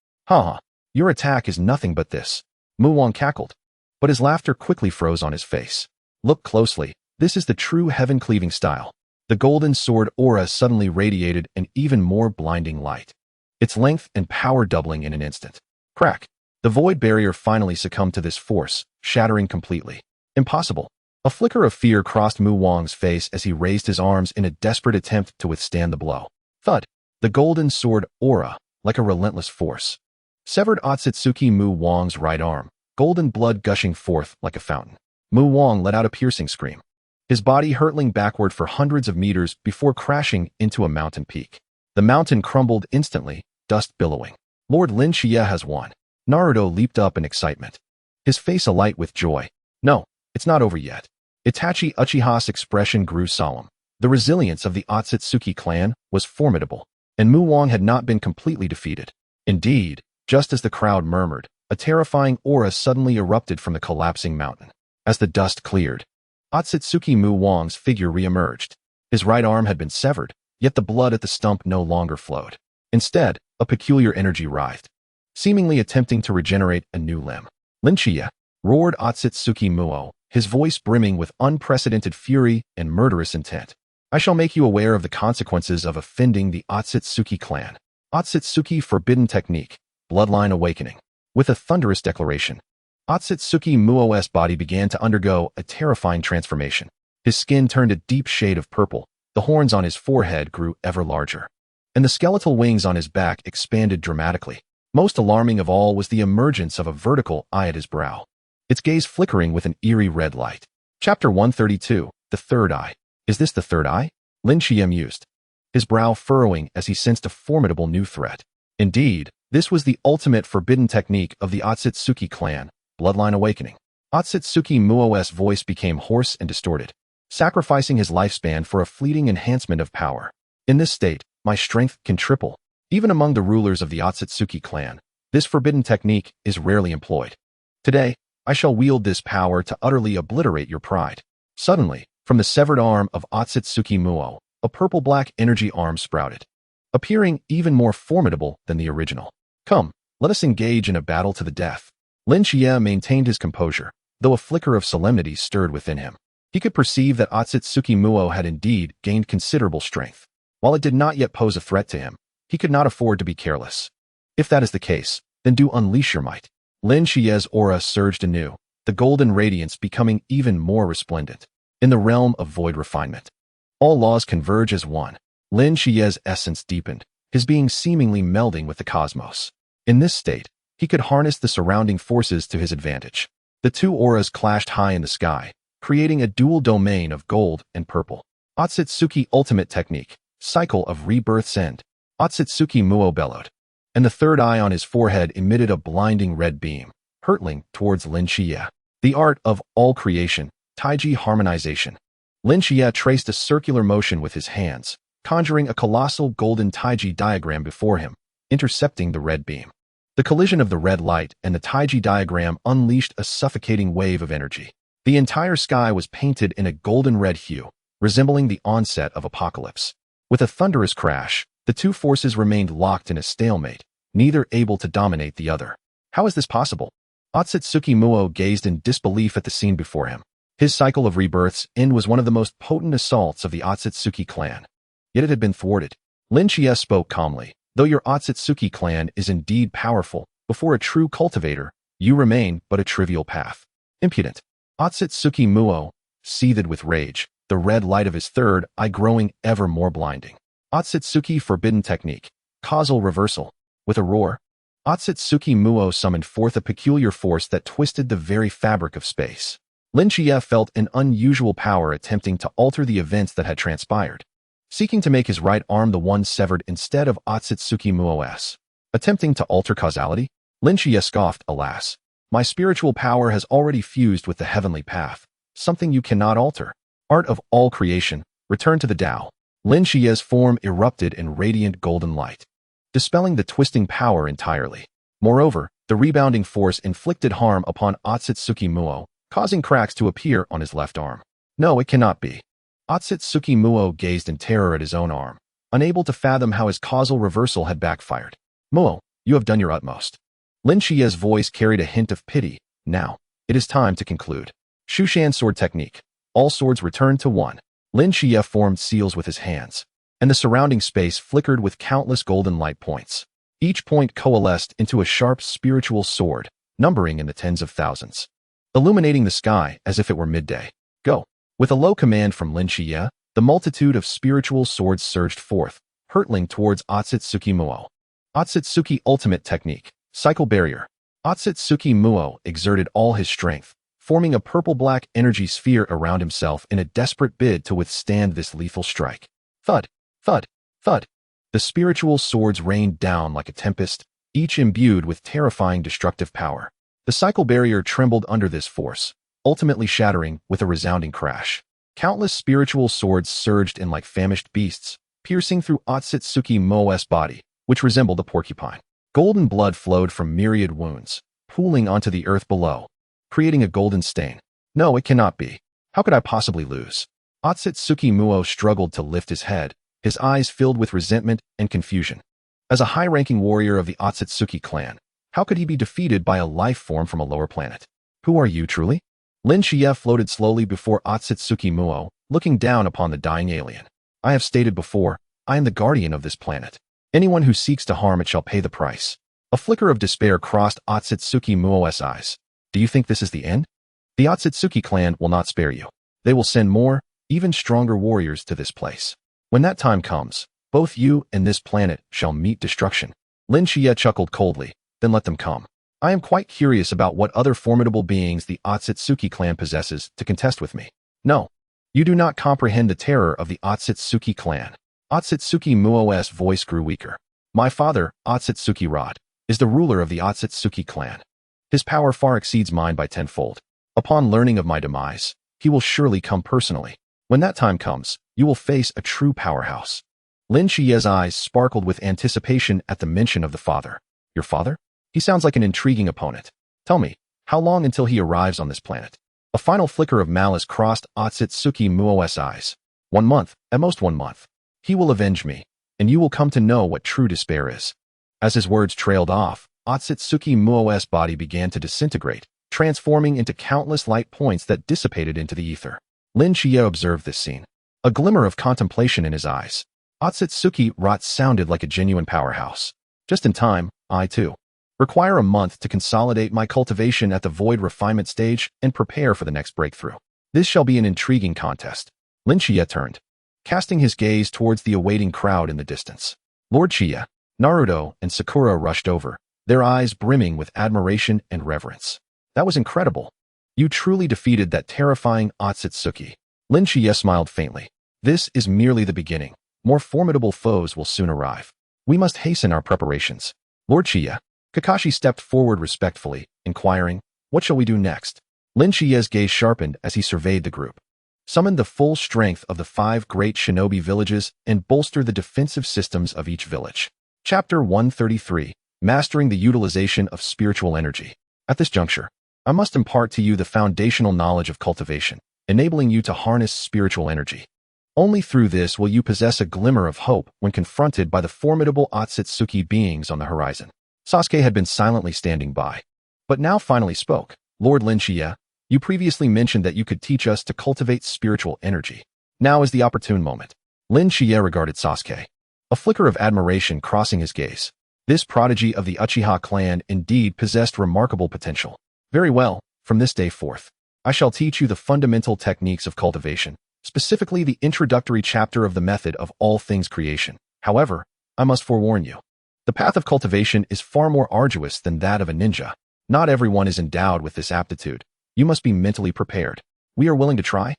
Your attack is nothing but this. Mu Wang cackled, but his laughter quickly froze on his face. Look closely, this is the true heaven-cleaving style. The golden sword aura suddenly radiated an even more blinding light, its length and power doubling in an instant. Crack! The void barrier finally succumbed to this force, shattering completely. Impossible. A flicker of fear crossed Mu Wang's face as he raised his arms in a desperate attempt to withstand the blow. Thud! The golden sword aura, like a relentless force, severed Atsutsuki Mu Wang's right arm, golden blood gushing forth like a fountain. Mu Wang let out a piercing scream, his body hurtling backward for hundreds of meters before crashing into a mountain peak. The mountain crumbled instantly, dust billowing. Lord Shichiya has won. Naruto leaped up in excitement, his face alight with joy. No, it's not over yet. Itachi Uchiha's expression grew solemn. The resilience of the Atsutsuki clan was formidable, and Mu Wang had not been completely defeated. Indeed, just as the crowd murmured, a terrifying aura suddenly erupted from the collapsing mountain. As the dust cleared, Atsutsuki Mu Wang's figure re-emerged. His right arm had been severed, yet the blood at the stump no longer flowed. Instead, a peculiar energy writhed, seemingly attempting to regenerate a new limb. Shichiya, roared Atsutsuki Muo, his voice brimming with unprecedented fury and murderous intent. I shall make you aware of the consequences of offending the Atsutsuki clan. Atsutsuki Forbidden Technique, Bloodline Awakening. With a thunderous declaration, Atsutsuki Muo's body began to undergo a terrifying transformation. His skin turned a deep shade of purple, the horns on his forehead grew ever larger, and the skeletal wings on his back expanded dramatically. Most alarming of all was the emergence of a vertical eye at his brow, its gaze flickering with an eerie red light. Chapter 132, The Third Eye. Is this the third eye? Lin Shichiya mused, his brow furrowing as he sensed a formidable new threat. Indeed, this was the ultimate forbidden technique of the Atsutsuki clan, Bloodline Awakening. Atsutsuki Muo's voice became hoarse and distorted, sacrificing his lifespan for a fleeting enhancement of power. In this state, my strength can triple. Even among the rulers of the Atsutsuki clan, this forbidden technique is rarely employed. Today, I shall wield this power to utterly obliterate your pride. Suddenly, from the severed arm of Atsutsuki Muo, a purple-black energy arm sprouted, appearing even more formidable than the original. Come, let us engage in a battle to the death. Lin Shichiya maintained his composure, though a flicker of solemnity stirred within him. He could perceive that Atsutsuki Muo had indeed gained considerable strength. While it did not yet pose a threat to him, he could not afford to be careless. If that is the case, then do unleash your might. Lin Shichiya's aura surged anew, the golden radiance becoming even more resplendent. In the realm of void refinement, all laws converge as one. Lin Shichiya's essence deepened, his being seemingly melding with the cosmos. In this state, he could harness the surrounding forces to his advantage. The two auras clashed high in the sky, creating a dual domain of gold and purple. Atsutsuki Ultimate Technique, Cycle of Rebirth's End. Atsutsuki Muo bellowed, and the third eye on his forehead emitted a blinding red beam, hurtling towards Lin Shichiya. The art of all creation, Taiji harmonization. Lin Shichiya traced a circular motion with his hands, conjuring a colossal golden Taiji diagram before him, intercepting the red beam. The collision of the red light and the Taiji diagram unleashed a suffocating wave of energy. The entire sky was painted in a golden red hue, resembling the onset of apocalypse. With a thunderous crash, the two forces remained locked in a stalemate, neither able to dominate the other. How is this possible? Atsutsuki Muo gazed in disbelief at the scene before him. His cycle of rebirths end was one of the most potent assaults of the Atsutsuki clan. Yet it had been thwarted. Lin Shichiya spoke calmly. Though your Atsutsuki clan is indeed powerful, before a true cultivator, you remain but a trivial path. Impudent. Atsutsuki Muo seethed with rage, the red light of his third eye growing ever more blinding. Atsutsuki Forbidden Technique, Causal Reversal. With a roar, Atsutsuki Muo summoned forth a peculiar force that twisted the very fabric of space. Lin Shichiya felt an unusual power attempting to alter the events that had transpired, seeking to make his right arm the one severed instead of Atsutsuki Muo's. Attempting to alter causality? Lin Shichiya scoffed, alas. My spiritual power has already fused with the heavenly path, something you cannot alter. Art of all creation, return to the Tao. Lin Shichiya's form erupted in radiant golden light, dispelling the twisting power entirely. Moreover, the rebounding force inflicted harm upon Atsutsuki Muo, causing cracks to appear on his left arm. No, it cannot be. Atsutsuki Muo gazed in terror at his own arm, unable to fathom how his causal reversal had backfired. Muo, you have done your utmost. Lin Shichiya's voice carried a hint of pity. Now, it is time to conclude. Shushan Sword Technique. All swords return to one. Lin Shichiya formed seals with his hands, and the surrounding space flickered with countless golden light points. Each point coalesced into a sharp spiritual sword, numbering in the tens of thousands, illuminating the sky as if it were midday. Go. With a low command from Lin Shichiya, the multitude of spiritual swords surged forth, hurtling towards Atsutsuki Muo. Atsutsuki Ultimate Technique, Cycle Barrier. Atsutsuki Muo exerted all his strength, forming a purple-black energy sphere around himself in a desperate bid to withstand this lethal strike. Thud, thud, thud. The spiritual swords rained down like a tempest, each imbued with terrifying destructive power. The cycle barrier trembled under this force, ultimately shattering with a resounding crash. Countless spiritual swords surged in like famished beasts, piercing through Atsutsuki Muo's body, which resembled a porcupine. Golden blood flowed from myriad wounds, pooling onto the earth below, creating a golden stain. No, it cannot be. How could I possibly lose? Atsutsuki Muo struggled to lift his head, his eyes filled with resentment and confusion. As a high-ranking warrior of the Atsutsuki clan, how could he be defeated by a life form from a lower planet? Who are you, truly? Lin Shichiya floated slowly before Atsutsuki Muo, looking down upon the dying alien. I have stated before, I am the guardian of this planet. Anyone who seeks to harm it shall pay the price. A flicker of despair crossed Atsutsuki Muo's eyes. Do you think this is the end? The Atsutsuki clan will not spare you. They will send more, even stronger warriors to this place. When that time comes, both you and this planet shall meet destruction. Lin Shichiya chuckled coldly. Then let them come. I am quite curious about what other formidable beings the Atsutsuki clan possesses to contest with me. No. You do not comprehend the terror of the Atsutsuki clan. Atsutsuki Muo's voice grew weaker. My father, Atsutsuki Rod, is the ruler of the Atsutsuki clan. His power far exceeds mine by tenfold. Upon learning of my demise, he will surely come personally. When that time comes, you will face a true powerhouse. Lin Shichiya's eyes sparkled with anticipation at the mention of the father. Your father? He sounds like an intriguing opponent. Tell me, how long until he arrives on this planet? A final flicker of malice crossed Atsutsuki Muo's eyes. 1 month, at most 1 month. He will avenge me, and you will come to know what true despair is. As his words trailed off, Atsutsuki Muo's body began to disintegrate, transforming into countless light points that dissipated into the ether. Lin Shichiya observed this scene. A glimmer of contemplation in his eyes. Atsutsuki Rot sounded like a genuine powerhouse. Just in time, I too require a month to consolidate my cultivation at the void refinement stage and prepare for the next breakthrough. This shall be an intriguing contest. Lin Shichiya turned, casting his gaze towards the awaiting crowd in the distance. Lord Shichiya, Naruto, and Sakura rushed over, their eyes brimming with admiration and reverence. That was incredible. You truly defeated that terrifying Atsutsuki. Lin Shichiya smiled faintly. This is merely the beginning. More formidable foes will soon arrive. We must hasten our preparations. Lord Shichiya, Kakashi stepped forward respectfully, inquiring, what shall we do next? Lin Shichiya's gaze sharpened as he surveyed the group. Summon the full strength of the 5 great shinobi villages and bolster the defensive systems of each village. Chapter 133, Mastering the Utilization of Spiritual Energy. At this juncture, I must impart to you the foundational knowledge of cultivation, enabling you to harness spiritual energy. Only through this will you possess a glimmer of hope when confronted by the formidable Atsutsuki beings on the horizon. Sasuke had been silently standing by, but now finally spoke. Lord Lin Shichiya, you previously mentioned that you could teach us to cultivate spiritual energy. Now is the opportune moment. Lin Shichiya regarded Sasuke, a flicker of admiration crossing his gaze. This prodigy of the Uchiha clan indeed possessed remarkable potential. Very well, from this day forth, I shall teach you the fundamental techniques of cultivation, specifically the introductory chapter of the method of all things creation. However, I must forewarn you. The path of cultivation is far more arduous than that of a ninja. Not everyone is endowed with this aptitude. You must be mentally prepared. We are willing to try?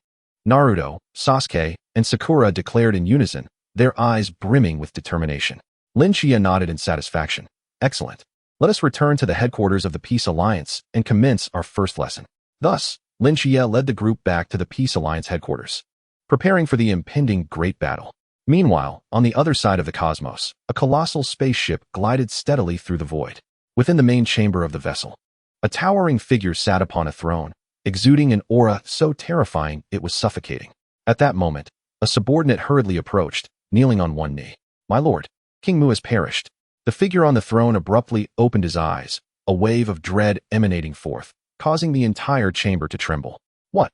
Naruto, Sasuke, and Sakura declared in unison, their eyes brimming with determination. Lin Shichiya nodded in satisfaction. Excellent. Let us return to the headquarters of the Peace Alliance and commence our first lesson. Thus, Lin Shichiya led the group back to the Peace Alliance headquarters, preparing for the impending great battle. Meanwhile, on the other side of the cosmos, a colossal spaceship glided steadily through the void. Within the main chamber of the vessel, a towering figure sat upon a throne, exuding an aura so terrifying it was suffocating. At that moment, a subordinate hurriedly approached, kneeling on one knee. My lord, King Mu has perished. The figure on the throne abruptly opened his eyes, a wave of dread emanating forth, causing the entire chamber to tremble. What?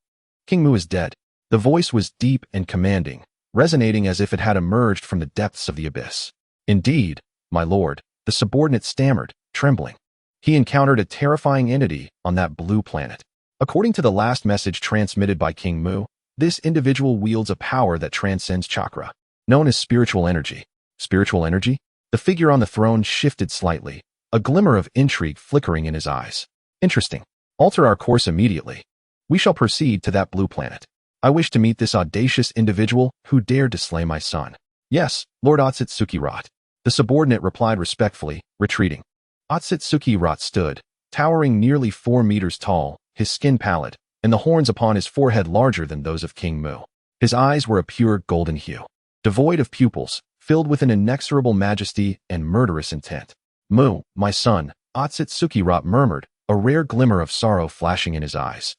King Mu is dead. The voice was deep and commanding, resonating as if it had emerged from the depths of the abyss. Indeed, my lord, the subordinate stammered, trembling. He encountered a terrifying entity on that blue planet. According to the last message transmitted by King Mu, this individual wields a power that transcends chakra, known as spiritual energy. Spiritual energy? The figure on the throne shifted slightly, a glimmer of intrigue flickering in his eyes. Interesting. Alter our course immediately. We shall proceed to that blue planet. I wish to meet this audacious individual who dared to slay my son. Yes, Lord Atsutsuki Rot. The subordinate replied respectfully, retreating. Atsutsuki Rot stood, towering nearly 4 meters tall, his skin pallid, and the horns upon his forehead larger than those of King Mu. His eyes were a pure golden hue, devoid of pupils, filled with an inexorable majesty and murderous intent. Mu, my son, Atsutsuki Rot murmured, a rare glimmer of sorrow flashing in his eyes.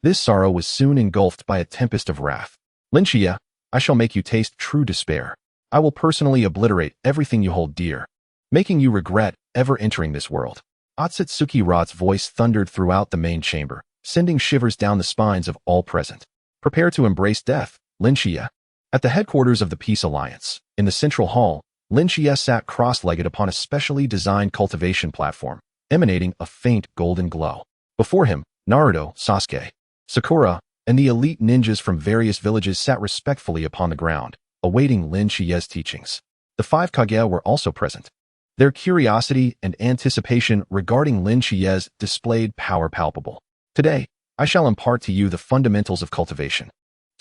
This sorrow was soon engulfed by a tempest of wrath. Lin Shichiya, I shall make you taste true despair. I will personally obliterate everything you hold dear, making you regret ever entering this world. Atsutsuki Rot's voice thundered throughout the main chamber, sending shivers down the spines of all present. Prepare to embrace death, Lin Shichiya. At the headquarters of the Peace Alliance, in the central hall, Lin Shichiya sat cross-legged upon a specially designed cultivation platform, emanating a faint golden glow. Before him, Naruto, Sasuke, Sakura, and the elite ninjas from various villages sat respectfully upon the ground, awaiting Lin Shichiya's teachings. The 5 Kage were also present. Their curiosity and anticipation regarding Lin Shichiya's displayed power palpable. Today, I shall impart to you the fundamentals of cultivation.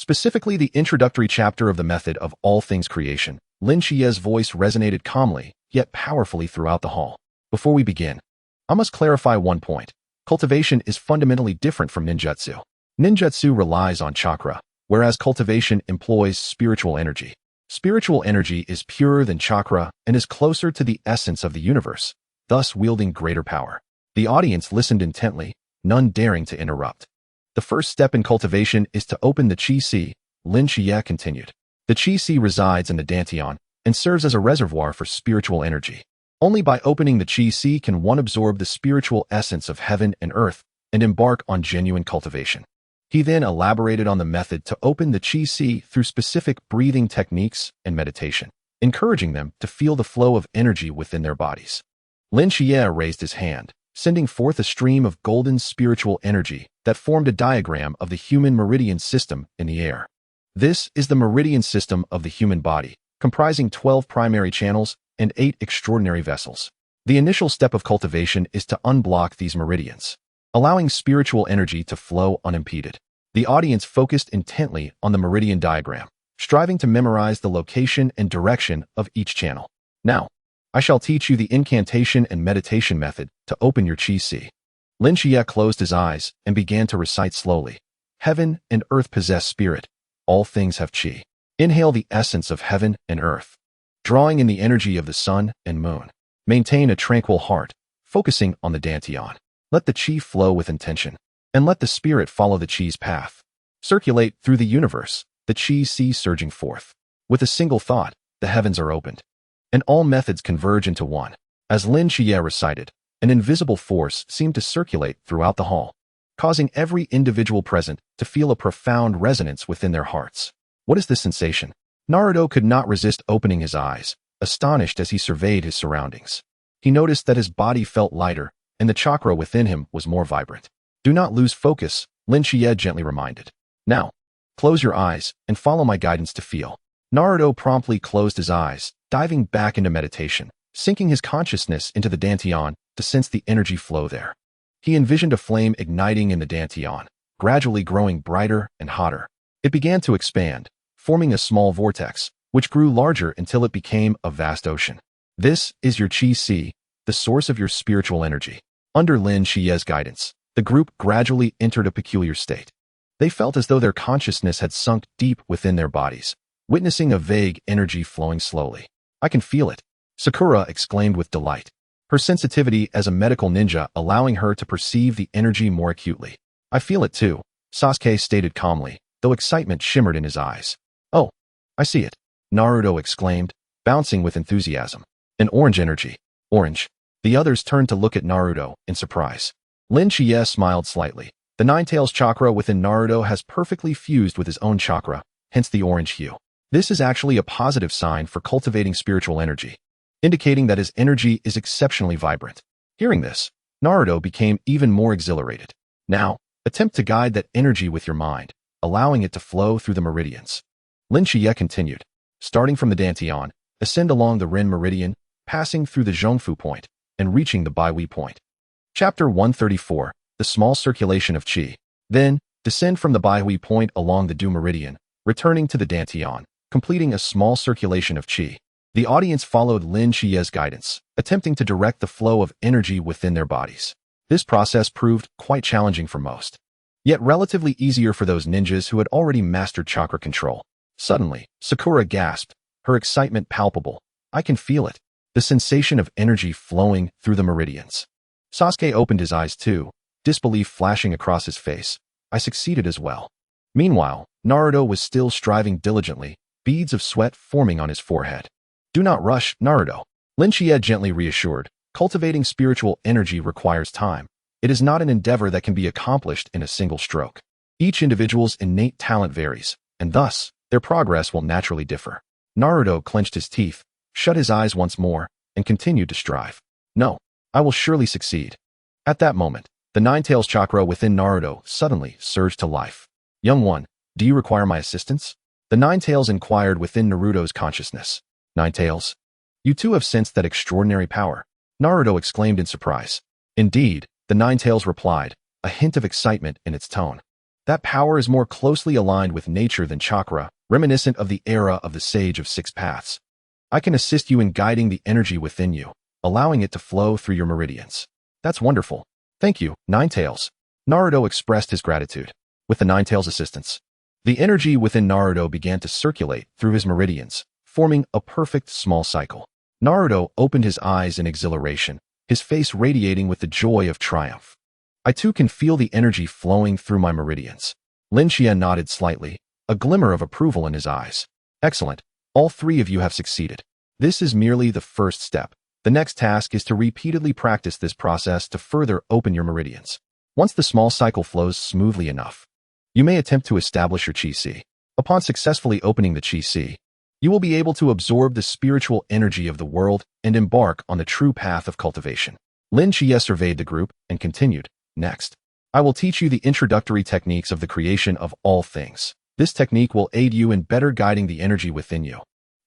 specifically the introductory chapter of the method of all things creation. Lin Shichiya's voice resonated calmly, yet powerfully throughout the hall. Before we begin, I must clarify one point. Cultivation is fundamentally different from ninjutsu. Ninjutsu relies on chakra, whereas cultivation employs spiritual energy. Spiritual energy is purer than chakra and is closer to the essence of the universe, thus wielding greater power. The audience listened intently, none daring to interrupt. The first step in cultivation is to open the chi-si, Lin Shichiya continued. The chi-si resides in the dantian and serves as a reservoir for spiritual energy. Only by opening the chi-si can one absorb the spiritual essence of heaven and earth and embark on genuine cultivation. He then elaborated on the method to open the chi-si through specific breathing techniques and meditation, encouraging them to feel the flow of energy within their bodies. Lin Shichiya raised his hand, sending forth a stream of golden spiritual energy that formed a diagram of the human meridian system in the air. This is the meridian system of the human body, comprising 12 primary channels and 8 extraordinary vessels. The initial step of cultivation is to unblock these meridians, allowing spiritual energy to flow unimpeded. The audience focused intently on the meridian diagram, striving to memorize the location and direction of each channel. Now, I shall teach you the incantation and meditation method to open your chi-si. Lin Shichiya closed his eyes and began to recite slowly. Heaven and earth possess spirit. All things have chi. Inhale the essence of heaven and earth, drawing in the energy of the sun and moon. Maintain a tranquil heart, focusing on the dantian. Let the chi flow with intention, and let the spirit follow the chi's path. Circulate through the universe, the chi surging forth. With a single thought, the heavens are opened, and all methods converge into one. As Lin Shichiya recited, an invisible force seemed to circulate throughout the hall, causing every individual present to feel a profound resonance within their hearts. What is this sensation? Naruto could not resist opening his eyes, astonished as he surveyed his surroundings. He noticed that his body felt lighter, and the chakra within him was more vibrant. Do not lose focus, Lin Shichiya gently reminded. Now, close your eyes and follow my guidance to feel. Naruto promptly closed his eyes, diving back into meditation, sinking his consciousness into the dantian to sense the energy flow there. He envisioned a flame igniting in the dantian, gradually growing brighter and hotter. It began to expand, forming a small vortex, which grew larger until it became a vast ocean. This is your chi-si, the source of your spiritual energy. Under Lin Shichiya's guidance, the group gradually entered a peculiar state. They felt as though their consciousness had sunk deep within their bodies, witnessing a vague energy flowing slowly. I can feel it, Sakura exclaimed with delight, her sensitivity as a medical ninja allowing her to perceive the energy more acutely. I feel it too, Sasuke stated calmly, though excitement shimmered in his eyes. Oh, I see it, Naruto exclaimed, bouncing with enthusiasm. An orange energy. Orange. The others turned to look at Naruto in surprise. Lin Shichiya smiled slightly. The Ninetails chakra within Naruto has perfectly fused with his own chakra, hence the orange hue. This is actually a positive sign for cultivating spiritual energy, indicating that his energy is exceptionally vibrant. Hearing this, Naruto became even more exhilarated. Now, attempt to guide that energy with your mind, allowing it to flow through the meridians. Lin Shichiya continued. Starting from the dantian, ascend along the Ren meridian, passing through the Zhongfu point, and reaching the Baihui point. Chapter 134, the small circulation of Qi. Then, descend from the Baihui point along the Du meridian, returning to the dantian, completing a small circulation of Qi. The audience followed Lin Shichiya's guidance, attempting to direct the flow of energy within their bodies. This process proved quite challenging for most, yet relatively easier for those ninjas who had already mastered chakra control. Suddenly, Sakura gasped, her excitement palpable. I can feel it, the sensation of energy flowing through the meridians. Sasuke opened his eyes too, disbelief flashing across his face. I succeeded as well. Meanwhile, Naruto was still striving diligently, beads of sweat forming on his forehead. Do not rush, Naruto. Lin Shichiya gently reassured. Cultivating spiritual energy requires time. It is not an endeavor that can be accomplished in a single stroke. Each individual's innate talent varies, and thus, their progress will naturally differ. Naruto clenched his teeth, shut his eyes once more, and continued to strive. No, I will surely succeed. At that moment, the Ninetails chakra within Naruto suddenly surged to life. Young one, do you require my assistance? The Ninetails inquired within Naruto's consciousness. Ninetails? You too have sensed that extraordinary power, Naruto exclaimed in surprise. Indeed, the Ninetails replied, a hint of excitement in its tone. That power is more closely aligned with nature than chakra, reminiscent of the era of the Sage of Six Paths. I can assist you in guiding the energy within you, allowing it to flow through your meridians. That's wonderful. Thank you, Ninetails. Naruto expressed his gratitude. With the Ninetails' assistance, the energy within Naruto began to circulate through his meridians, forming a perfect small cycle. Naruto opened his eyes in exhilaration, his face radiating with the joy of triumph. I too can feel the energy flowing through my meridians. Shichiya nodded slightly, a glimmer of approval in his eyes. Excellent. All three of you have succeeded. This is merely the first step. The next task is to repeatedly practice this process to further open your meridians. Once the small cycle flows smoothly enough, you may attempt to establish your Chi-Si. Upon successfully opening the Chi-Si, you will be able to absorb the spiritual energy of the world and embark on the true path of cultivation. Shichiya surveyed the group and continued, next, I will teach you the introductory techniques of the creation of all things. This technique will aid you in better guiding the energy within you,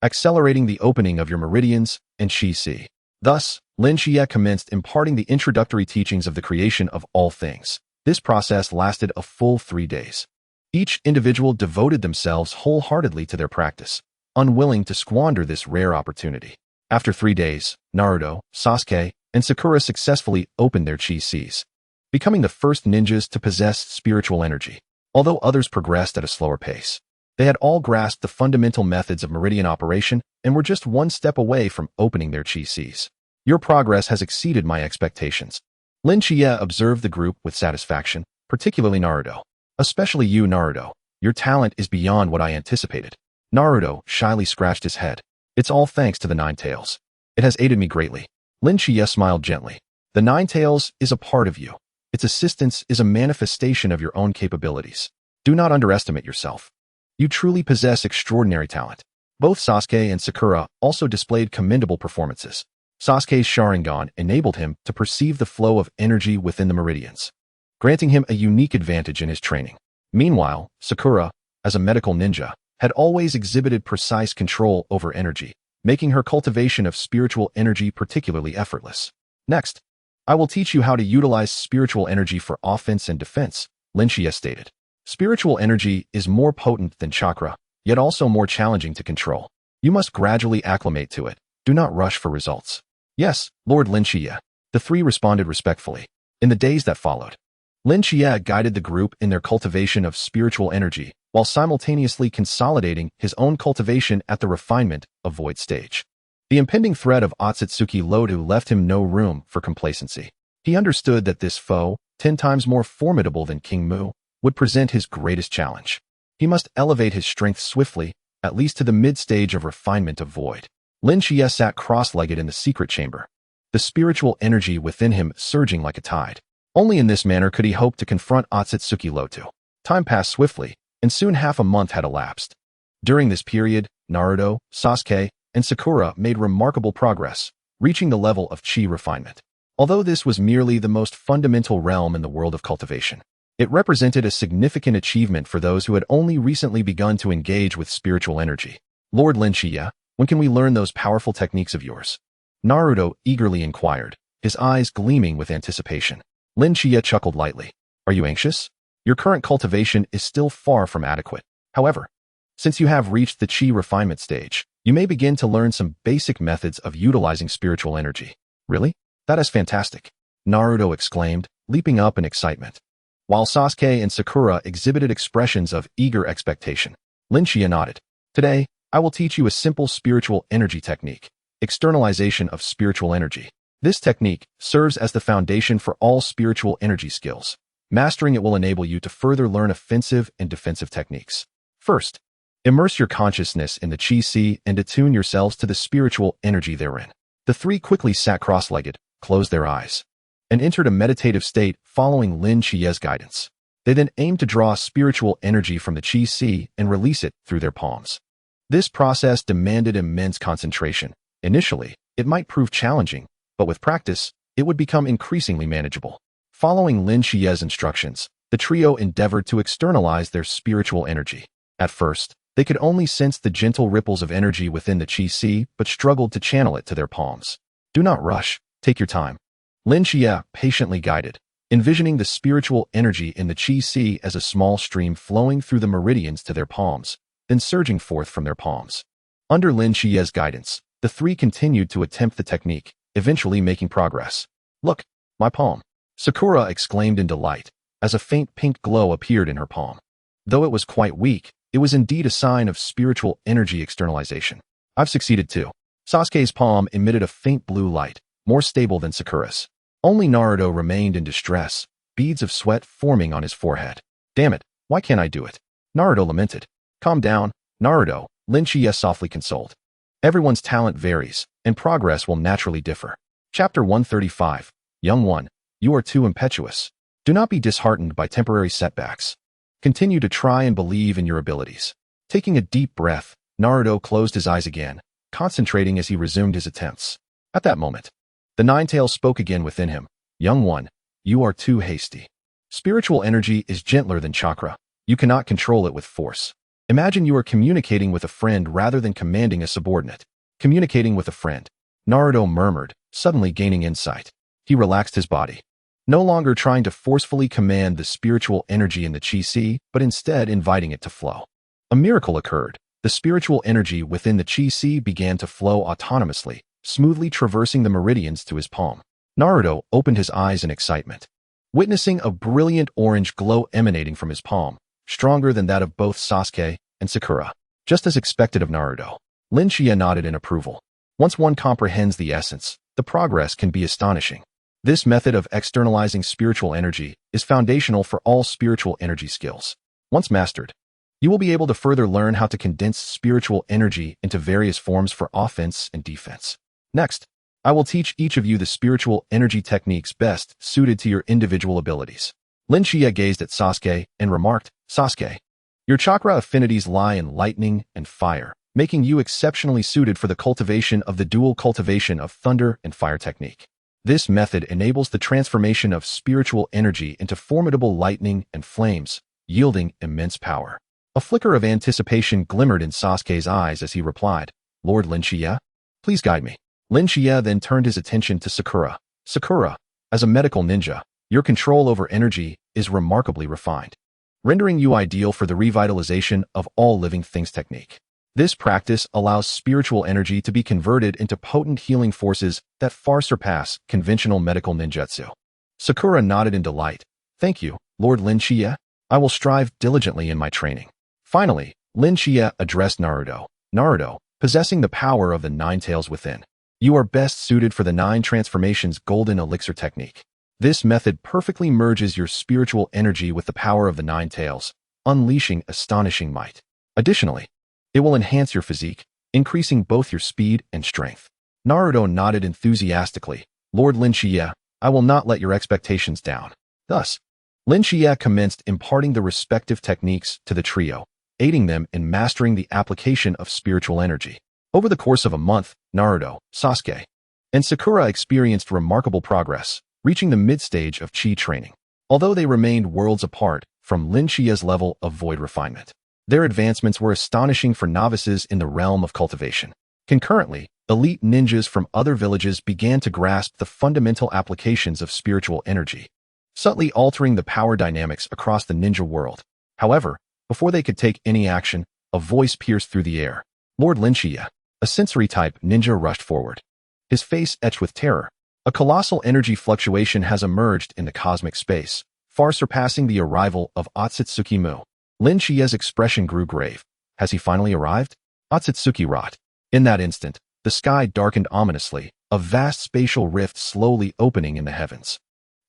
accelerating the opening of your meridians and Chi-Si. Thus, Shichiya commenced imparting the introductory teachings of the creation of all things. This process lasted a full 3 days. Each individual devoted themselves wholeheartedly to their practice, unwilling to squander this rare opportunity. After 3 days, Naruto, Sasuke, and Sakura successfully opened their Chi-Sis, becoming the first ninjas to possess spiritual energy. Although others progressed at a slower pace, they had all grasped the fundamental methods of meridian operation and were just one step away from opening their Chi-Sis. Your progress has exceeded my expectations. Shichiya observed the group with satisfaction, particularly Naruto. Especially you, Naruto. Your talent is beyond what I anticipated. Naruto shyly scratched his head. It's all thanks to the Ninetails. It has aided me greatly. Shichiya smiled gently. The Ninetails is a part of you. Its assistance is a manifestation of your own capabilities. Do not underestimate yourself. You truly possess extraordinary talent. Both Sasuke and Sakura also displayed commendable performances. Sasuke's Sharingan enabled him to perceive the flow of energy within the meridians, granting him a unique advantage in his training. Meanwhile, Sakura, as a medical ninja, had always exhibited precise control over energy, making her cultivation of spiritual energy particularly effortless. Next, I will teach you how to utilize spiritual energy for offense and defense, Shichiya stated. Spiritual energy is more potent than chakra, yet also more challenging to control. You must gradually acclimate to it. Do not rush for results. Yes, Lord Shichiya. The three responded respectfully. In the days that followed, Shichiya guided the group in their cultivation of spiritual energy, while simultaneously consolidating his own cultivation at the refinement of void stage. The impending threat of Atsutsuki Lotu left him no room for complacency. He understood that this foe, 10 times more formidable than King Mu, would present his greatest challenge. He must elevate his strength swiftly, at least to the mid-stage of refinement of void. Shichiya sat cross-legged in the secret chamber, the spiritual energy within him surging like a tide. Only in this manner could he hope to confront Atsutsuki Lotu. Time passed swiftly, and soon half a month had elapsed. During this period, Naruto, Sasuke, and Sakura made remarkable progress, reaching the level of chi refinement. Although this was merely the most fundamental realm in the world of cultivation, it represented a significant achievement for those who had only recently begun to engage with spiritual energy. Lord Shichiya, when can we learn those powerful techniques of yours? Naruto eagerly inquired, his eyes gleaming with anticipation. Shichiya chuckled lightly. Are you anxious? Your current cultivation is still far from adequate. However, since you have reached the chi refinement stage, you may begin to learn some basic methods of utilizing spiritual energy. Really? That is fantastic, Naruto exclaimed, leaping up in excitement. While Sasuke and Sakura exhibited expressions of eager expectation, Shichiya nodded. Today, I will teach you a simple spiritual energy technique, externalization of spiritual energy. This technique serves as the foundation for all spiritual energy skills. Mastering it will enable you to further learn offensive and defensive techniques. First, immerse your consciousness in the Chi-Si and attune yourselves to the spiritual energy therein. The three quickly sat cross-legged, closed their eyes, and entered a meditative state following Shichiya's guidance. They then aimed to draw spiritual energy from the Chi-Si and release it through their palms. This process demanded immense concentration. Initially, it might prove challenging, but with practice, it would become increasingly manageable. Following Shichiya's instructions, the trio endeavored to externalize their spiritual energy. At first, they could only sense the gentle ripples of energy within the Chi-Si, but struggled to channel it to their palms. Do not rush, take your time. Shichiya patiently guided, envisioning the spiritual energy in the chi sea as a small stream flowing through the meridians to their palms, then surging forth from their palms. Under Lin Shiya's guidance, the three continued to attempt the technique, eventually making progress. "Look, my palm!" Sakura exclaimed in delight, as a faint pink glow appeared in her palm. Though it was quite weak, it was indeed a sign of spiritual energy externalization. "I've succeeded too." Sasuke's palm emitted a faint blue light, more stable than Sakura's. Only Naruto remained in distress, beads of sweat forming on his forehead. "Damn it, why can't I do it?" Naruto lamented. "Calm down, Naruto," Lin Shiya softly consoled. "Everyone's talent varies, and progress will naturally differ." Chapter 135. Young one, you are too impetuous. Do not be disheartened by temporary setbacks. Continue to try and believe in your abilities. Taking a deep breath, Naruto closed his eyes again, concentrating as he resumed his attempts. At that moment, the Ninetail spoke again within him. "Young one, you are too hasty. Spiritual energy is gentler than chakra. You cannot control it with force. Imagine you are communicating with a friend rather than commanding a subordinate." Communicating with a friend, Naruto murmured, suddenly gaining insight. He relaxed his body, no longer trying to forcefully command the spiritual energy in the chi sea, but instead inviting it to flow. A miracle occurred. The spiritual energy within the chi sea began to flow autonomously, smoothly traversing the meridians to his palm. Naruto opened his eyes in excitement, witnessing a brilliant orange glow emanating from his palm, stronger than that of both Sasuke and Sakura. Just as expected of Naruto, Lin Shiya nodded in approval. Once one comprehends the essence, the progress can be astonishing. This method of externalizing spiritual energy is foundational for all spiritual energy skills. Once mastered, you will be able to further learn how to condense spiritual energy into various forms for offense and defense. Next, I will teach each of you the spiritual energy techniques best suited to your individual abilities. Lin Shiya gazed at Sasuke and remarked, "Sasuke, your chakra affinities lie in lightning and fire, making you exceptionally suited for the cultivation of the dual cultivation of thunder and fire technique. This method enables the transformation of spiritual energy into formidable lightning and flames, yielding immense power." A flicker of anticipation glimmered in Sasuke's eyes as he replied, "Lord Lin Shiya, please guide me." Lin Shiya then turned his attention to Sakura. "Sakura, as a medical ninja, your control over energy is remarkably refined, rendering you ideal for the revitalization of all living things technique. This practice allows spiritual energy to be converted into potent healing forces that far surpass conventional medical ninjutsu." Sakura nodded in delight. "Thank you, Lord Lin Shiya. I will strive diligently in my training." Finally, Lin Shiya addressed Naruto. "Naruto, possessing the power of the nine tails within, you are best suited for the 9 transformations golden elixir technique. This method perfectly merges your spiritual energy with the power of the 9 tails, unleashing astonishing might. Additionally, it will enhance your physique, increasing both your speed and strength." Naruto nodded enthusiastically. "Lord Lin Shiya, I will not let your expectations down." Thus, Lin Shiya commenced imparting the respective techniques to the trio, aiding them in mastering the application of spiritual energy. Over the course of a month, Naruto, Sasuke, and Sakura experienced remarkable progress, reaching the mid-stage of chi training. Although they remained worlds apart from Lin Shiya's level of void refinement, their advancements were astonishing for novices in the realm of cultivation. Concurrently, elite ninjas from other villages began to grasp the fundamental applications of spiritual energy, subtly altering the power dynamics across the ninja world. However, before they could take any action, a voice pierced through the air. Lord Lin Shiya, a sensory-type ninja, rushed forward, his face etched with terror. A colossal energy fluctuation has emerged in the cosmic space, far surpassing the arrival of Atsutsuki Mu. Lin Shiya's expression grew grave. Has he finally arrived? Atsutsuki wrought. In that instant, the sky darkened ominously, a vast spatial rift slowly opening in the heavens.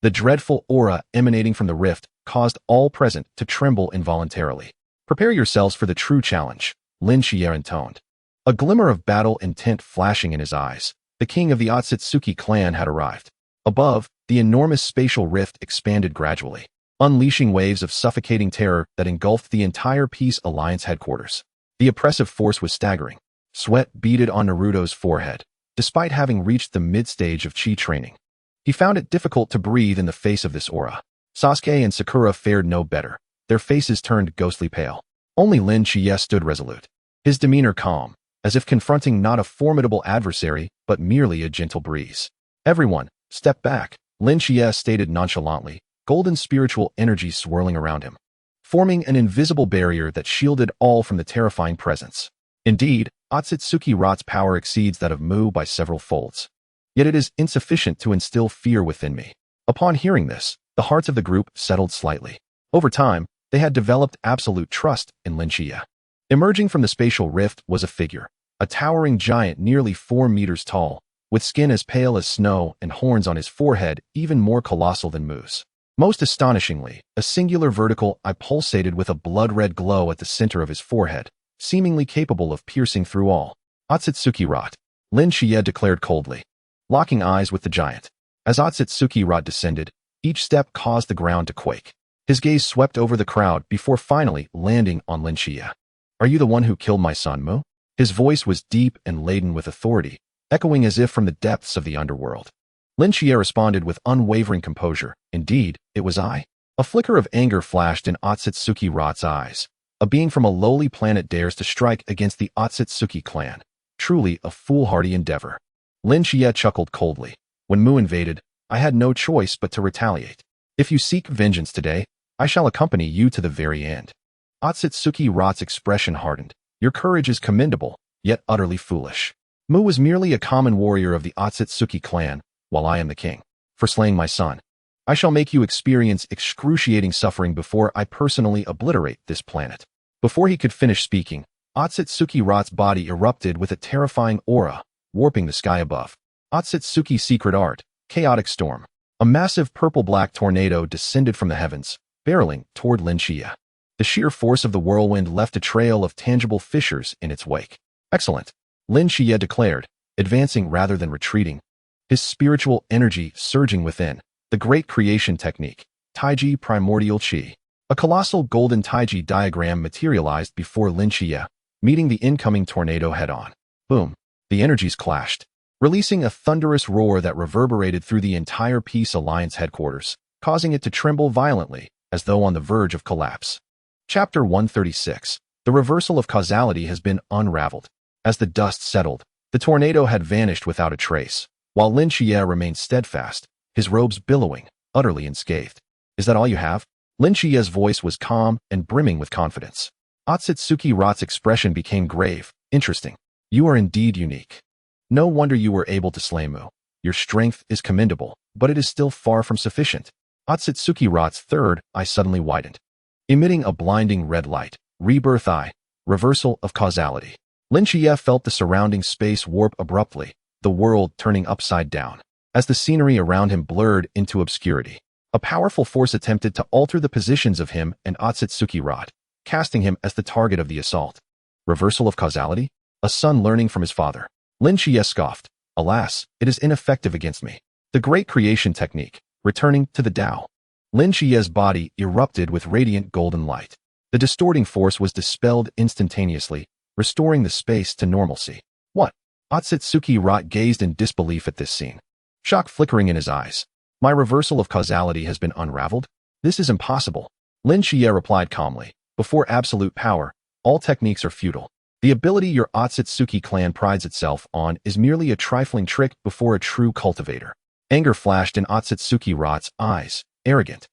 The dreadful aura emanating from the rift caused all present to tremble involuntarily. "Prepare yourselves for the true challenge," Lin Shiya intoned. A glimmer of battle intent flashing in his eyes. The king of the Atsutsuki clan had arrived. Above, the enormous spatial rift expanded gradually, unleashing waves of suffocating terror that engulfed the entire Peace Alliance headquarters. The oppressive force was staggering. Sweat beaded on Naruto's forehead, despite having reached the mid-stage of chi training. He found it difficult to breathe in the face of this aura. Sasuke and Sakura fared no better. Their faces turned ghostly pale. Only Lin Shiya stood resolute, his demeanor calm, as if confronting not a formidable adversary, but merely a gentle breeze. "Everyone, step back," Lin Shiya stated nonchalantly, golden spiritual energy swirling around him, forming an invisible barrier that shielded all from the terrifying presence. Indeed, Atsutsuki Rot's power exceeds that of Mu by several folds. Yet it is insufficient to instill fear within me. Upon hearing this, the hearts of the group settled slightly. Over time, they had developed absolute trust in Shichiya. Emerging from the spatial rift was a figure, a towering giant nearly 4 meters tall, with skin as pale as snow and horns on his forehead even more colossal than Mu's. Most astonishingly, a singular vertical eye pulsated with a blood-red glow at the center of his forehead, seemingly capable of piercing through all. Atsutsuki Rot, Shichiya declared coldly, locking eyes with the giant. As Atsutsuki Rot descended, each step caused the ground to quake. His gaze swept over the crowd before finally landing on Shichiya. Are you the one who killed my son, Mu? His voice was deep and laden with authority, echoing as if from the depths of the underworld. Shichiya responded with unwavering composure. Indeed, it was I. A flicker of anger flashed in Atsutsuki Rot's eyes. A being from a lowly planet dares to strike against the Atsutsuki clan. Truly a foolhardy endeavor. Shichiya chuckled coldly. When Mu invaded, I had no choice but to retaliate. If you seek vengeance today, I shall accompany you to the very end. Atsutsuki Rot's expression hardened. Your courage is commendable, yet utterly foolish. Mu was merely a common warrior of the Atsutsuki clan, while I am the king. For slaying my son, I shall make you experience excruciating suffering before I personally obliterate this planet. Before he could finish speaking, Atsutsuki Rot's body erupted with a terrifying aura, warping the sky above. Atsutsuki's secret art, chaotic storm. A massive purple-black tornado descended from the heavens, barreling toward Shichiya. The sheer force of the whirlwind left a trail of tangible fissures in its wake. Excellent, Shichiya declared, advancing rather than retreating. His spiritual energy surging within. The great creation technique, Taiji Primordial Chi. A colossal golden Taiji diagram materialized before Shichiya, meeting the incoming tornado head-on. Boom. The energies clashed, releasing a thunderous roar that reverberated through the entire Peace Alliance headquarters, causing it to tremble violently, as though on the verge of collapse. Chapter 136. The reversal of causality has been unraveled. As the dust settled, the tornado had vanished without a trace, while Shichiya remained steadfast, his robes billowing, utterly unscathed. Is that all you have? Shichiya's voice was calm and brimming with confidence. Atsutsuki Rot's expression became grave. Interesting. You are indeed unique. No wonder you were able to slay Mu. Your strength is commendable, but it is still far from sufficient. Atsutsuki Rot's third eye suddenly widened, emitting a blinding red light. Rebirth eye, reversal of causality. Shichiya felt the surrounding space warp abruptly, the world turning upside down. As the scenery around him blurred into obscurity, a powerful force attempted to alter the positions of him and Atsutsuki Rot, casting him as the target of the assault. Reversal of causality? A son learning from his father. Shichiya scoffed. Alas, it is ineffective against me. The great creation technique, returning to the Tao. Shichiya's body erupted with radiant golden light. The distorting force was dispelled instantaneously, restoring the space to normalcy. What? Atsutsuki Rot gazed in disbelief at this scene, shock flickering in his eyes. My reversal of causality has been unraveled? This is impossible. Shichiya replied calmly. Before absolute power, all techniques are futile. The ability your Atsutsuki clan prides itself on is merely a trifling trick before a true cultivator. Anger flashed in Atsutsuki Rot's eyes, arrogant.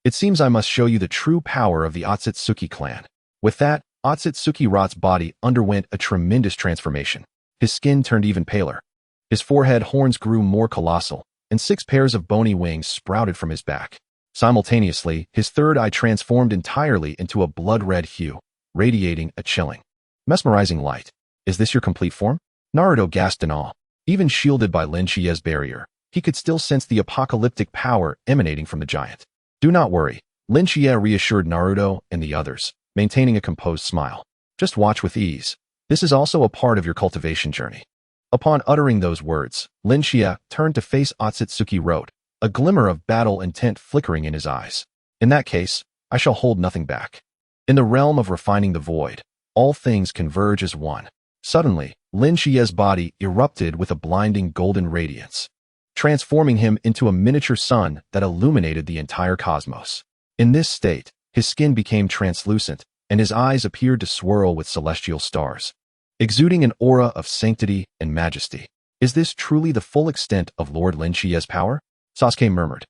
It seems I must show you the true power of the Atsutsuki clan. With that, Atsutsuki Rot's body underwent a tremendous transformation. His skin turned even paler. His forehead horns grew more colossal, and 6 pairs of bony wings sprouted from his back. Simultaneously, his third eye transformed entirely into a blood-red hue, radiating a chilling, mesmerizing light. Is this your complete form? Naruto gasped in awe. Even shielded by Shichiya's barrier, he could still sense the apocalyptic power emanating from the giant. Do not worry, Shichiya reassured Naruto and the others, maintaining a composed smile. Just watch with ease. This is also a part of your cultivation journey. Upon uttering those words, Shichiya turned to face Atsutsuki Rot, a glimmer of battle intent flickering in his eyes. In that case, I shall hold nothing back. In the realm of refining the void, all things converge as one. Suddenly, Shichiya's body erupted with a blinding golden radiance, transforming him into a miniature sun that illuminated the entire cosmos. In this state, his skin became translucent, and his eyes appeared to swirl with celestial stars, exuding an aura of sanctity and majesty. Is this truly the full extent of Lord Shichiya's power? Sasuke murmured,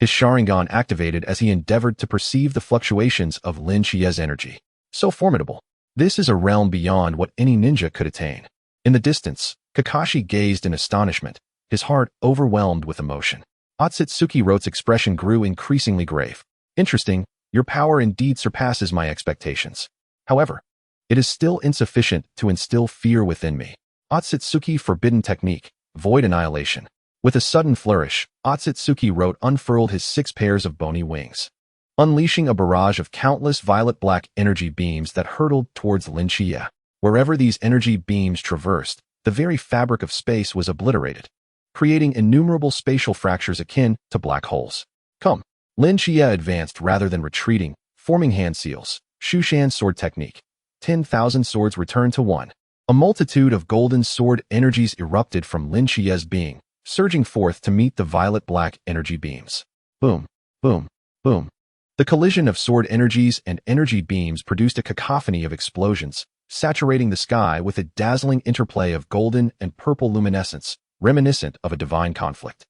his Sharingan activated as he endeavored to perceive the fluctuations of Lin Chia's energy. So formidable. This is a realm beyond what any ninja could attain. In the distance, Kakashi gazed in astonishment, his heart overwhelmed with emotion. Atsutsuki Rote's expression grew increasingly grave. Interesting, your power indeed surpasses my expectations. However, it is still insufficient to instill fear within me. Atsutsuki Forbidden Technique, Void Annihilation. With a sudden flourish, Atsutsuki Rote unfurled his 6 pairs of bony wings, unleashing a barrage of countless violet-black energy beams that hurtled towards Lin Chia. Wherever these energy beams traversed, the very fabric of space was obliterated, creating innumerable spatial fractures akin to black holes. Come. Lin Chia advanced rather than retreating, forming hand seals. Shushan Sword Technique. 10,000 swords returned to one. A multitude of golden sword energies erupted from Lin Chia's being, surging forth to meet the violet-black energy beams. Boom, boom, boom. The collision of sword energies and energy beams produced a cacophony of explosions, saturating the sky with a dazzling interplay of golden and purple luminescence, reminiscent of a divine conflict.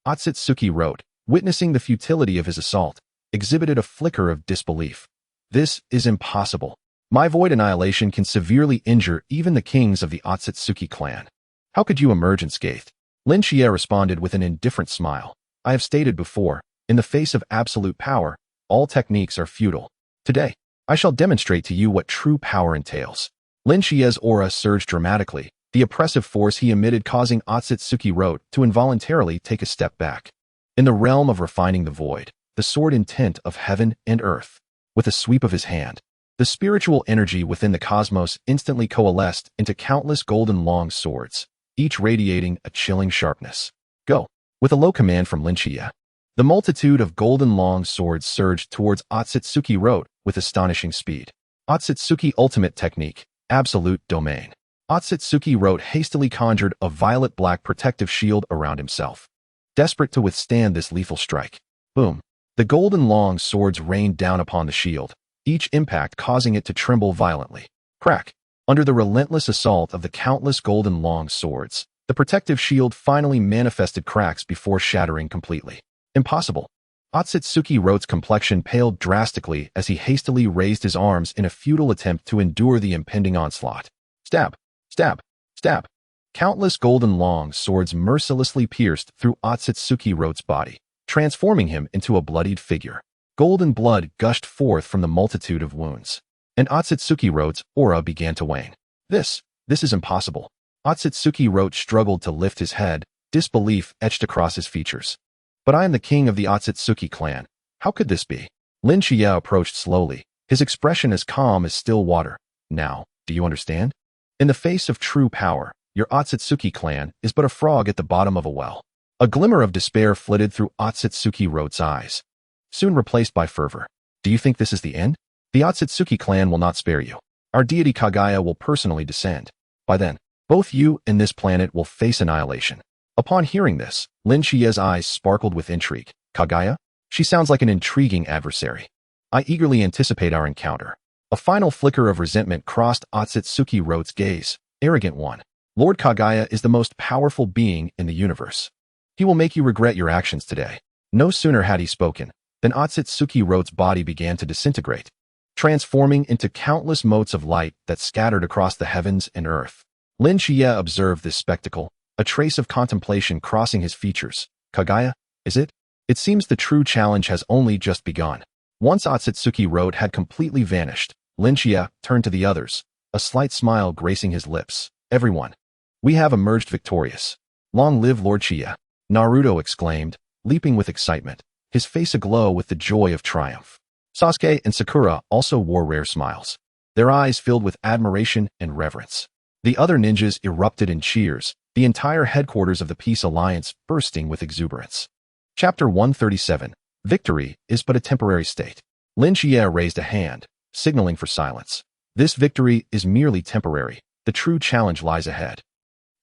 Atsutsuki Rote, witnessing the futility of his assault, exhibited a flicker of disbelief. This is impossible. My void annihilation can severely injure even the kings of the Atsutsuki clan. How could you emerge unscathed? Lin Chia responded with an indifferent smile. I have stated before, in the face of absolute power, all techniques are futile. Today, I shall demonstrate to you what true power entails. Lin Chia's aura surged dramatically, the oppressive force he emitted causing Atsutsuki Rote to involuntarily take a step back. In the realm of refining the void, the sword intent of heaven and earth. With a sweep of his hand, the spiritual energy within the cosmos instantly coalesced into countless golden long swords, each radiating a chilling sharpness. Go. With a low command from Lin Chia, the multitude of golden long swords surged towards Atsutsuki Rote with astonishing speed. Atsutsuki Ultimate Technique, Absolute Domain. Atsutsuki Rote hastily conjured a violet-black protective shield around himself, desperate to withstand this lethal strike. Boom. The golden long swords rained down upon the shield, each impact causing it to tremble violently. Crack. Under the relentless assault of the countless golden long swords, the protective shield finally manifested cracks before shattering completely. Impossible. Atsutsuki Rote's complexion paled drastically as he hastily raised his arms in a futile attempt to endure the impending onslaught. Stab, stab, stab. Countless golden long swords mercilessly pierced through Atsutsuki Rote's body, transforming him into a bloodied figure. Golden blood gushed forth from the multitude of wounds, and Atsutsuki Rote's aura began to wane. This is impossible. Atsutsuki Rote struggled to lift his head, disbelief etched across his features. But I am the king of the Atsutsuki clan. How could this be? Lin Chia approached slowly, his expression as calm as still water. Now, do you understand? In the face of true power, your Atsutsuki clan is but a frog at the bottom of a well. A glimmer of despair flitted through Atsutsuki Rote's eyes, soon replaced by fervor. Do you think this is the end? The Atsutsuki clan will not spare you. Our deity Kagaya will personally descend. By then, both you and this planet will face annihilation. Upon hearing this, Lin Chia's eyes sparkled with intrigue. Kagaya? She sounds like an intriguing adversary. I eagerly anticipate our encounter. A final flicker of resentment crossed Atsutsuki Rote's gaze. Arrogant one. Lord Kagaya is the most powerful being in the universe. He will make you regret your actions today. No sooner had he spoken than Atsutsuki Rote's body began to disintegrate, transforming into countless motes of light that scattered across the heavens and earth. Lin Chia observed this spectacle, a trace of contemplation crossing his features. Kagaya, is it? It seems the true challenge has only just begun. Once Atsutsuki Rote had completely vanished, Lin Chia turned to the others, a slight smile gracing his lips. Everyone, we have emerged victorious. Long live Lord Chia! Naruto exclaimed, leaping with excitement, his face aglow with the joy of triumph. Sasuke and Sakura also wore rare smiles, their eyes filled with admiration and reverence. The other ninjas erupted in cheers, the entire headquarters of the Peace Alliance bursting with exuberance. Chapter 137. Victory is but a temporary state. Lin Chia raised a hand, signaling for silence. This victory is merely temporary. The true challenge lies ahead.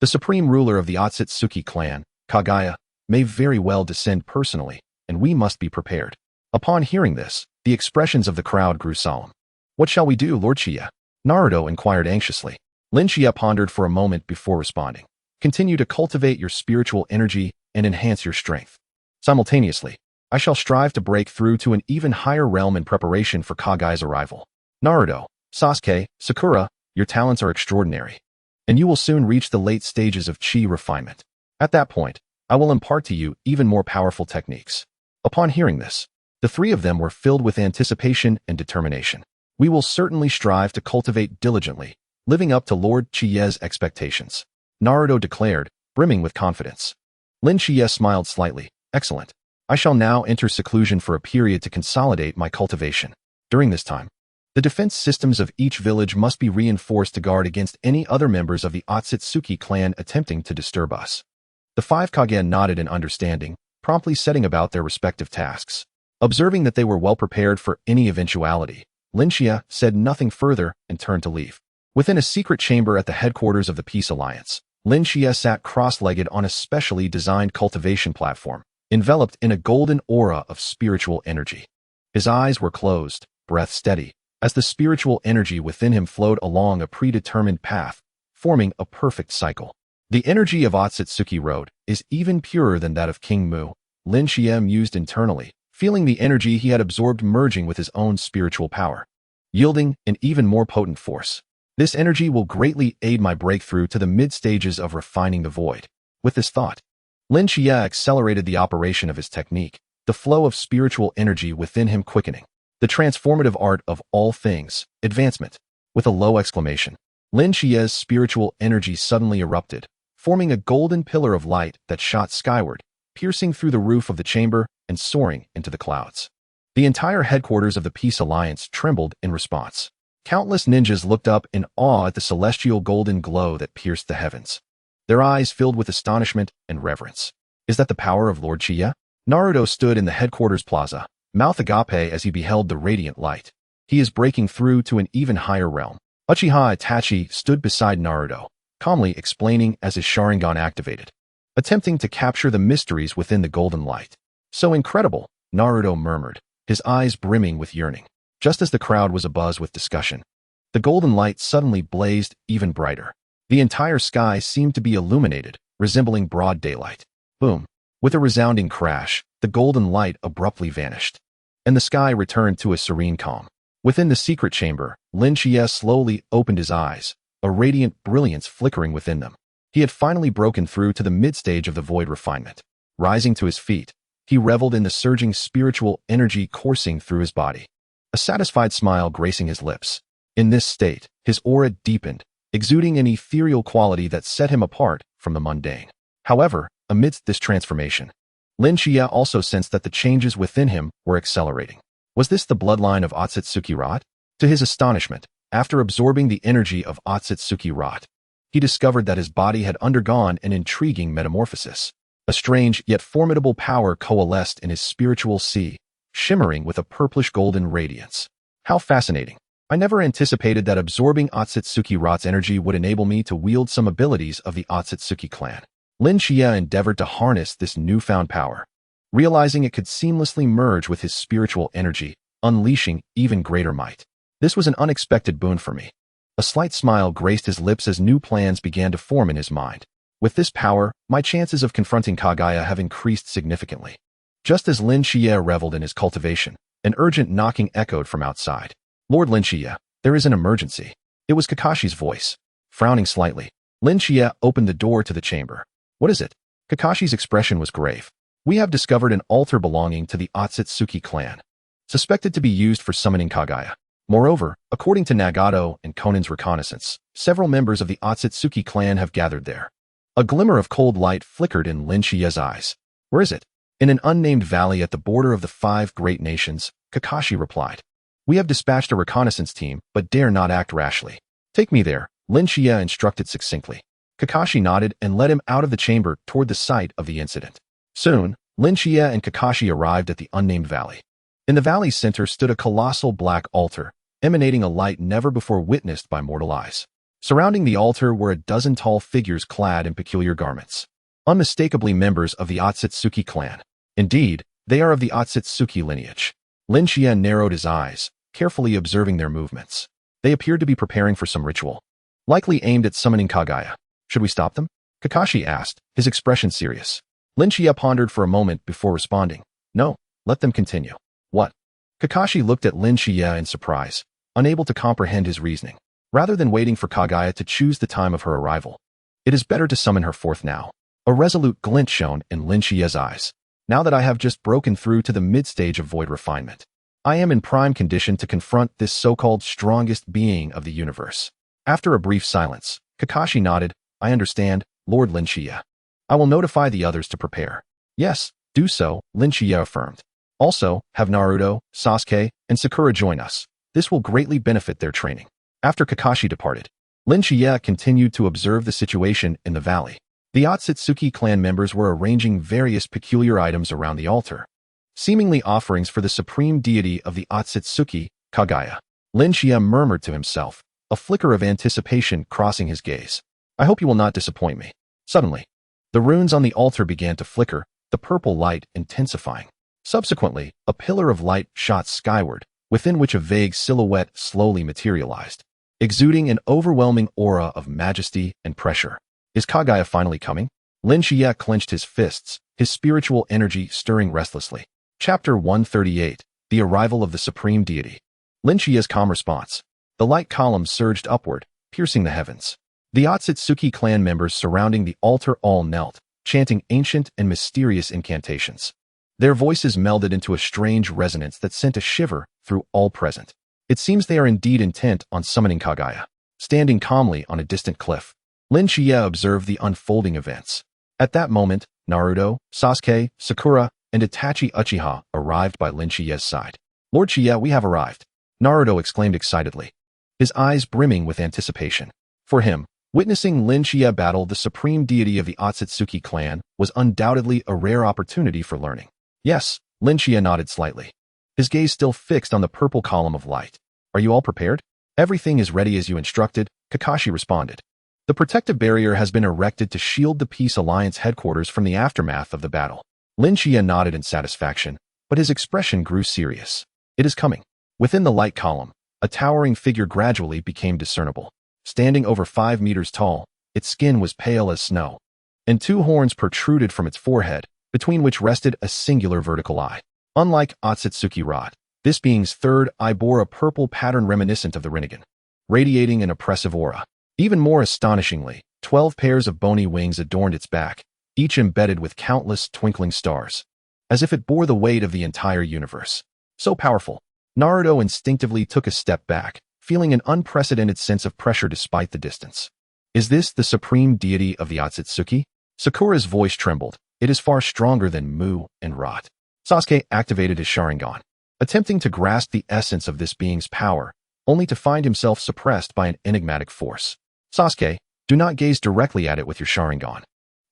The supreme ruler of the Atsutsuki clan, Kagaya, may very well descend personally, and we must be prepared. Upon hearing this, the expressions of the crowd grew solemn. What shall we do, Lord Chia? Naruto inquired anxiously. Lin Chia pondered for a moment before responding. Continue to cultivate your spiritual energy and enhance your strength. Simultaneously, I shall strive to break through to an even higher realm in preparation for Kage's arrival. Naruto, Sasuke, Sakura, your talents are extraordinary, and you will soon reach the late stages of chi refinement. At that point, I will impart to you even more powerful techniques. Upon hearing this, the three of them were filled with anticipation and determination. We will certainly strive to cultivate diligently, living up to Lord Chiye's expectations, Naruto declared, brimming with confidence. Lin Chiye smiled slightly. Excellent. I shall now enter seclusion for a period to consolidate my cultivation. During this time, the defense systems of each village must be reinforced to guard against any other members of the Atsutsuki clan attempting to disturb us. The five Kage nodded in understanding, promptly setting about their respective tasks. Observing that they were well prepared for any eventuality, Lin Chiye said nothing further and turned to leave. Within a secret chamber at the headquarters of the Peace Alliance, Lin Chiye sat cross-legged on a specially designed cultivation platform, enveloped in a golden aura of spiritual energy. His eyes were closed, breath steady, as the spiritual energy within him flowed along a predetermined path, forming a perfect cycle. The energy of Atsutsuki Road is even purer than that of King Mu, Lin Chiye mused internally, feeling the energy he had absorbed merging with his own spiritual power, yielding an even more potent force. This energy will greatly aid my breakthrough to the mid-stages of refining the void. With this thought, Lin Chiye accelerated the operation of his technique, the flow of spiritual energy within him quickening. The transformative art of all things, advancement. With a low exclamation, Lin Chiye's spiritual energy suddenly erupted, forming a golden pillar of light that shot skyward, piercing through the roof of the chamber and soaring into the clouds. The entire headquarters of the Peace Alliance trembled in response. Countless ninjas looked up in awe at the celestial golden glow that pierced the heavens. Their eyes filled with astonishment and reverence. Is that the power of Lord Chiye? Naruto stood in the headquarters plaza, mouth agape as he beheld the radiant light. He is breaking through to an even higher realm. Uchiha Itachi stood beside Naruto, calmly explaining as his Sharingan activated, attempting to capture the mysteries within the golden light. So incredible, Naruto murmured, his eyes brimming with yearning. Just as the crowd was abuzz with discussion, the golden light suddenly blazed even brighter. The entire sky seemed to be illuminated, resembling broad daylight. Boom! With a resounding crash, the golden light abruptly vanished, and the sky returned to a serene calm. Within the secret chamber, Lin Chiye slowly opened his eyes, a radiant brilliance flickering within them. He had finally broken through to the mid-stage of the void refinement. Rising to his feet, he reveled in the surging spiritual energy coursing through his body, a satisfied smile gracing his lips. In this state, his aura deepened, exuding an ethereal quality that set him apart from the mundane. However, amidst this transformation, Lin Chiye also sensed that the changes within him were accelerating. Was this the bloodline of Atsutsuki Rot? To his astonishment, after absorbing the energy of Atsutsuki Rot, he discovered that his body had undergone an intriguing metamorphosis. A strange yet formidable power coalesced in his spiritual sea, shimmering with a purplish golden radiance. How fascinating. I never anticipated that absorbing Atsutsuki Rot's energy would enable me to wield some abilities of the Atsutsuki clan. Lin Chiye endeavored to harness this newfound power, realizing it could seamlessly merge with his spiritual energy, unleashing even greater might. This was an unexpected boon for me. A slight smile graced his lips as new plans began to form in his mind. With this power, my chances of confronting Kage have increased significantly. Just as Lin Chiye reveled in his cultivation, an urgent knocking echoed from outside. Lord Lin Chiye, there is an emergency. It was Kakashi's voice. Frowning slightly, Lin Chiye opened the door to the chamber. What is it? Kakashi's expression was grave. We have discovered an altar belonging to the Atsutsuki clan, suspected to be used for summoning Kage. Moreover, according to Nagato and Konan's reconnaissance, several members of the Atsutsuki clan have gathered there. A glimmer of cold light flickered in Lin Chiye's eyes. Where is it? In an unnamed valley at the border of the 5 great nations, Kakashi replied. We have dispatched a reconnaissance team, but dare not act rashly. Take me there, Lin Chiye instructed succinctly. Kakashi nodded and led him out of the chamber toward the site of the incident. Soon, Lin Chiye and Kakashi arrived at the unnamed valley. In the valley's center stood a colossal black altar, emanating a light never before witnessed by mortal eyes. Surrounding the altar were a dozen tall figures clad in peculiar garments, unmistakably members of the Atsutsuki clan. Indeed, they are of the Atsutsuki lineage. Lin Chiye narrowed his eyes, carefully observing their movements. They appeared to be preparing for some ritual, likely aimed at summoning Kage. Should we stop them? Kakashi asked, his expression serious. Lin Chiye pondered for a moment before responding. No, Let them continue. What? Kakashi looked at Lin Shichiya in surprise, unable to comprehend his reasoning. Rather than waiting for Kagaya to choose the time of her arrival, it is better to summon her forth now. A resolute glint shone in Lin Shichiya's eyes. Now that I have just broken through to the mid-stage of void refinement, I am in prime condition to confront this so-called strongest being of the universe. After a brief silence, Kakashi nodded. I understand, Lord Lin Shichiya. I will notify the others to prepare. Yes, do so, Lin Shichiya affirmed. Also, have Naruto, Sasuke, and Sakura join us. This will greatly benefit their training. After Kakashi departed, Lin Shichiya continued to observe the situation in the valley. The Atsutsuki clan members were arranging various peculiar items around the altar, seemingly offerings for the supreme deity of the Atsutsuki, Kagaya. Lin Shichiya murmured to himself, a flicker of anticipation crossing his gaze. I hope you will not disappoint me. Suddenly, the runes on the altar began to flicker, the purple light intensifying. Subsequently, a pillar of light shot skyward, within which a vague silhouette slowly materialized, exuding an overwhelming aura of majesty and pressure. Is Kagaya finally coming? Lin Shichiya clenched his fists, his spiritual energy stirring restlessly. Chapter 138, The Arrival of the Supreme Deity. Lin Shichiya's calm response. The light column surged upward, piercing the heavens. The Atsutsuki clan members surrounding the altar all knelt, chanting ancient and mysterious incantations. Their voices melded into a strange resonance that sent a shiver through all present. It seems they are indeed intent on summoning Kagaya. Standing calmly on a distant cliff, Lin Shichiya observed the unfolding events. At that moment, Naruto, Sasuke, Sakura, and Itachi Uchiha arrived by Lin Shichiya's side. Lord Shichiya, we have arrived, Naruto exclaimed excitedly, his eyes brimming with anticipation. For him, witnessing Lin Shichiya battle the supreme deity of the Atsutsuki clan was undoubtedly a rare opportunity for learning. Yes, Lin Shichiya nodded slightly, his gaze still fixed on the purple column of light. Are you all prepared? Everything is ready as you instructed, Kakashi responded. The protective barrier has been erected to shield the Peace Alliance headquarters from the aftermath of the battle. Lin Shichiya nodded in satisfaction, but his expression grew serious. It is coming. Within the light column, a towering figure gradually became discernible. Standing over 5 meters tall, its skin was pale as snow, and 2 horns protruded from its forehead, between which rested a singular vertical eye. Unlike Atsutsuki rod, this being's third eye bore a purple pattern reminiscent of the Rinnegan, radiating an oppressive aura. Even more astonishingly, 12 pairs of bony wings adorned its back, each embedded with countless twinkling stars, as if it bore the weight of the entire universe. So powerful, Naruto instinctively took a step back, feeling an unprecedented sense of pressure despite the distance. Is this the supreme deity of the Atsutsuki? Sakura's voice trembled. It is far stronger than Mu and Rot. Sasuke activated his Sharingan, attempting to grasp the essence of this being's power, only to find himself suppressed by an enigmatic force. Sasuke, do not gaze directly at it with your Sharingan,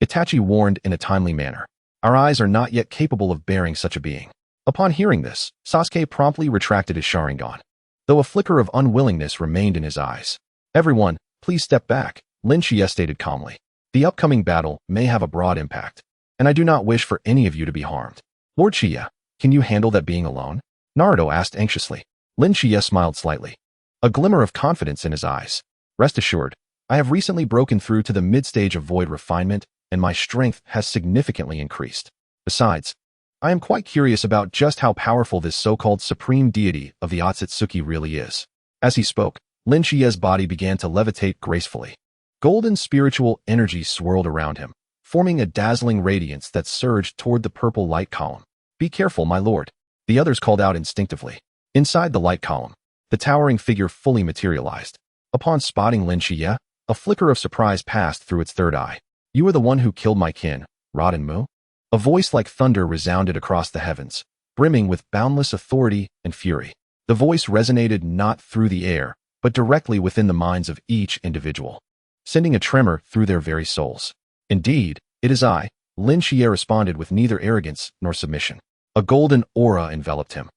Itachi warned in a timely manner. Our eyes are not yet capable of bearing such a being. Upon hearing this, Sasuke promptly retracted his Sharingan, though a flicker of unwillingness remained in his eyes. Everyone, please step back, Lin Shichiya stated calmly. The upcoming battle may have a broad impact, and I do not wish for any of you to be harmed. Lord Shichiya, can you handle that being alone? Naruto asked anxiously. Lin Shichiya smiled slightly, a glimmer of confidence in his eyes. Rest assured, I have recently broken through to the mid-stage of void refinement, and my strength has significantly increased. Besides, I am quite curious about just how powerful this so-called supreme deity of the Atsutsuki really is. As he spoke, Lin Shichiya's body began to levitate gracefully. Golden spiritual energy swirled around him, forming a dazzling radiance that surged toward the purple light column. Be careful, my lord, the others called out instinctively. Inside the light column, the towering figure fully materialized. Upon spotting Lin Shichiya, a flicker of surprise passed through its third eye. You are the one who killed my kin, Rod and Mu? A voice like thunder resounded across the heavens, brimming with boundless authority and fury. The voice resonated not through the air, but directly within the minds of each individual, sending a tremor through their very souls. Indeed, it is I, Lin Shichiya responded with neither arrogance nor submission. A golden aura enveloped him,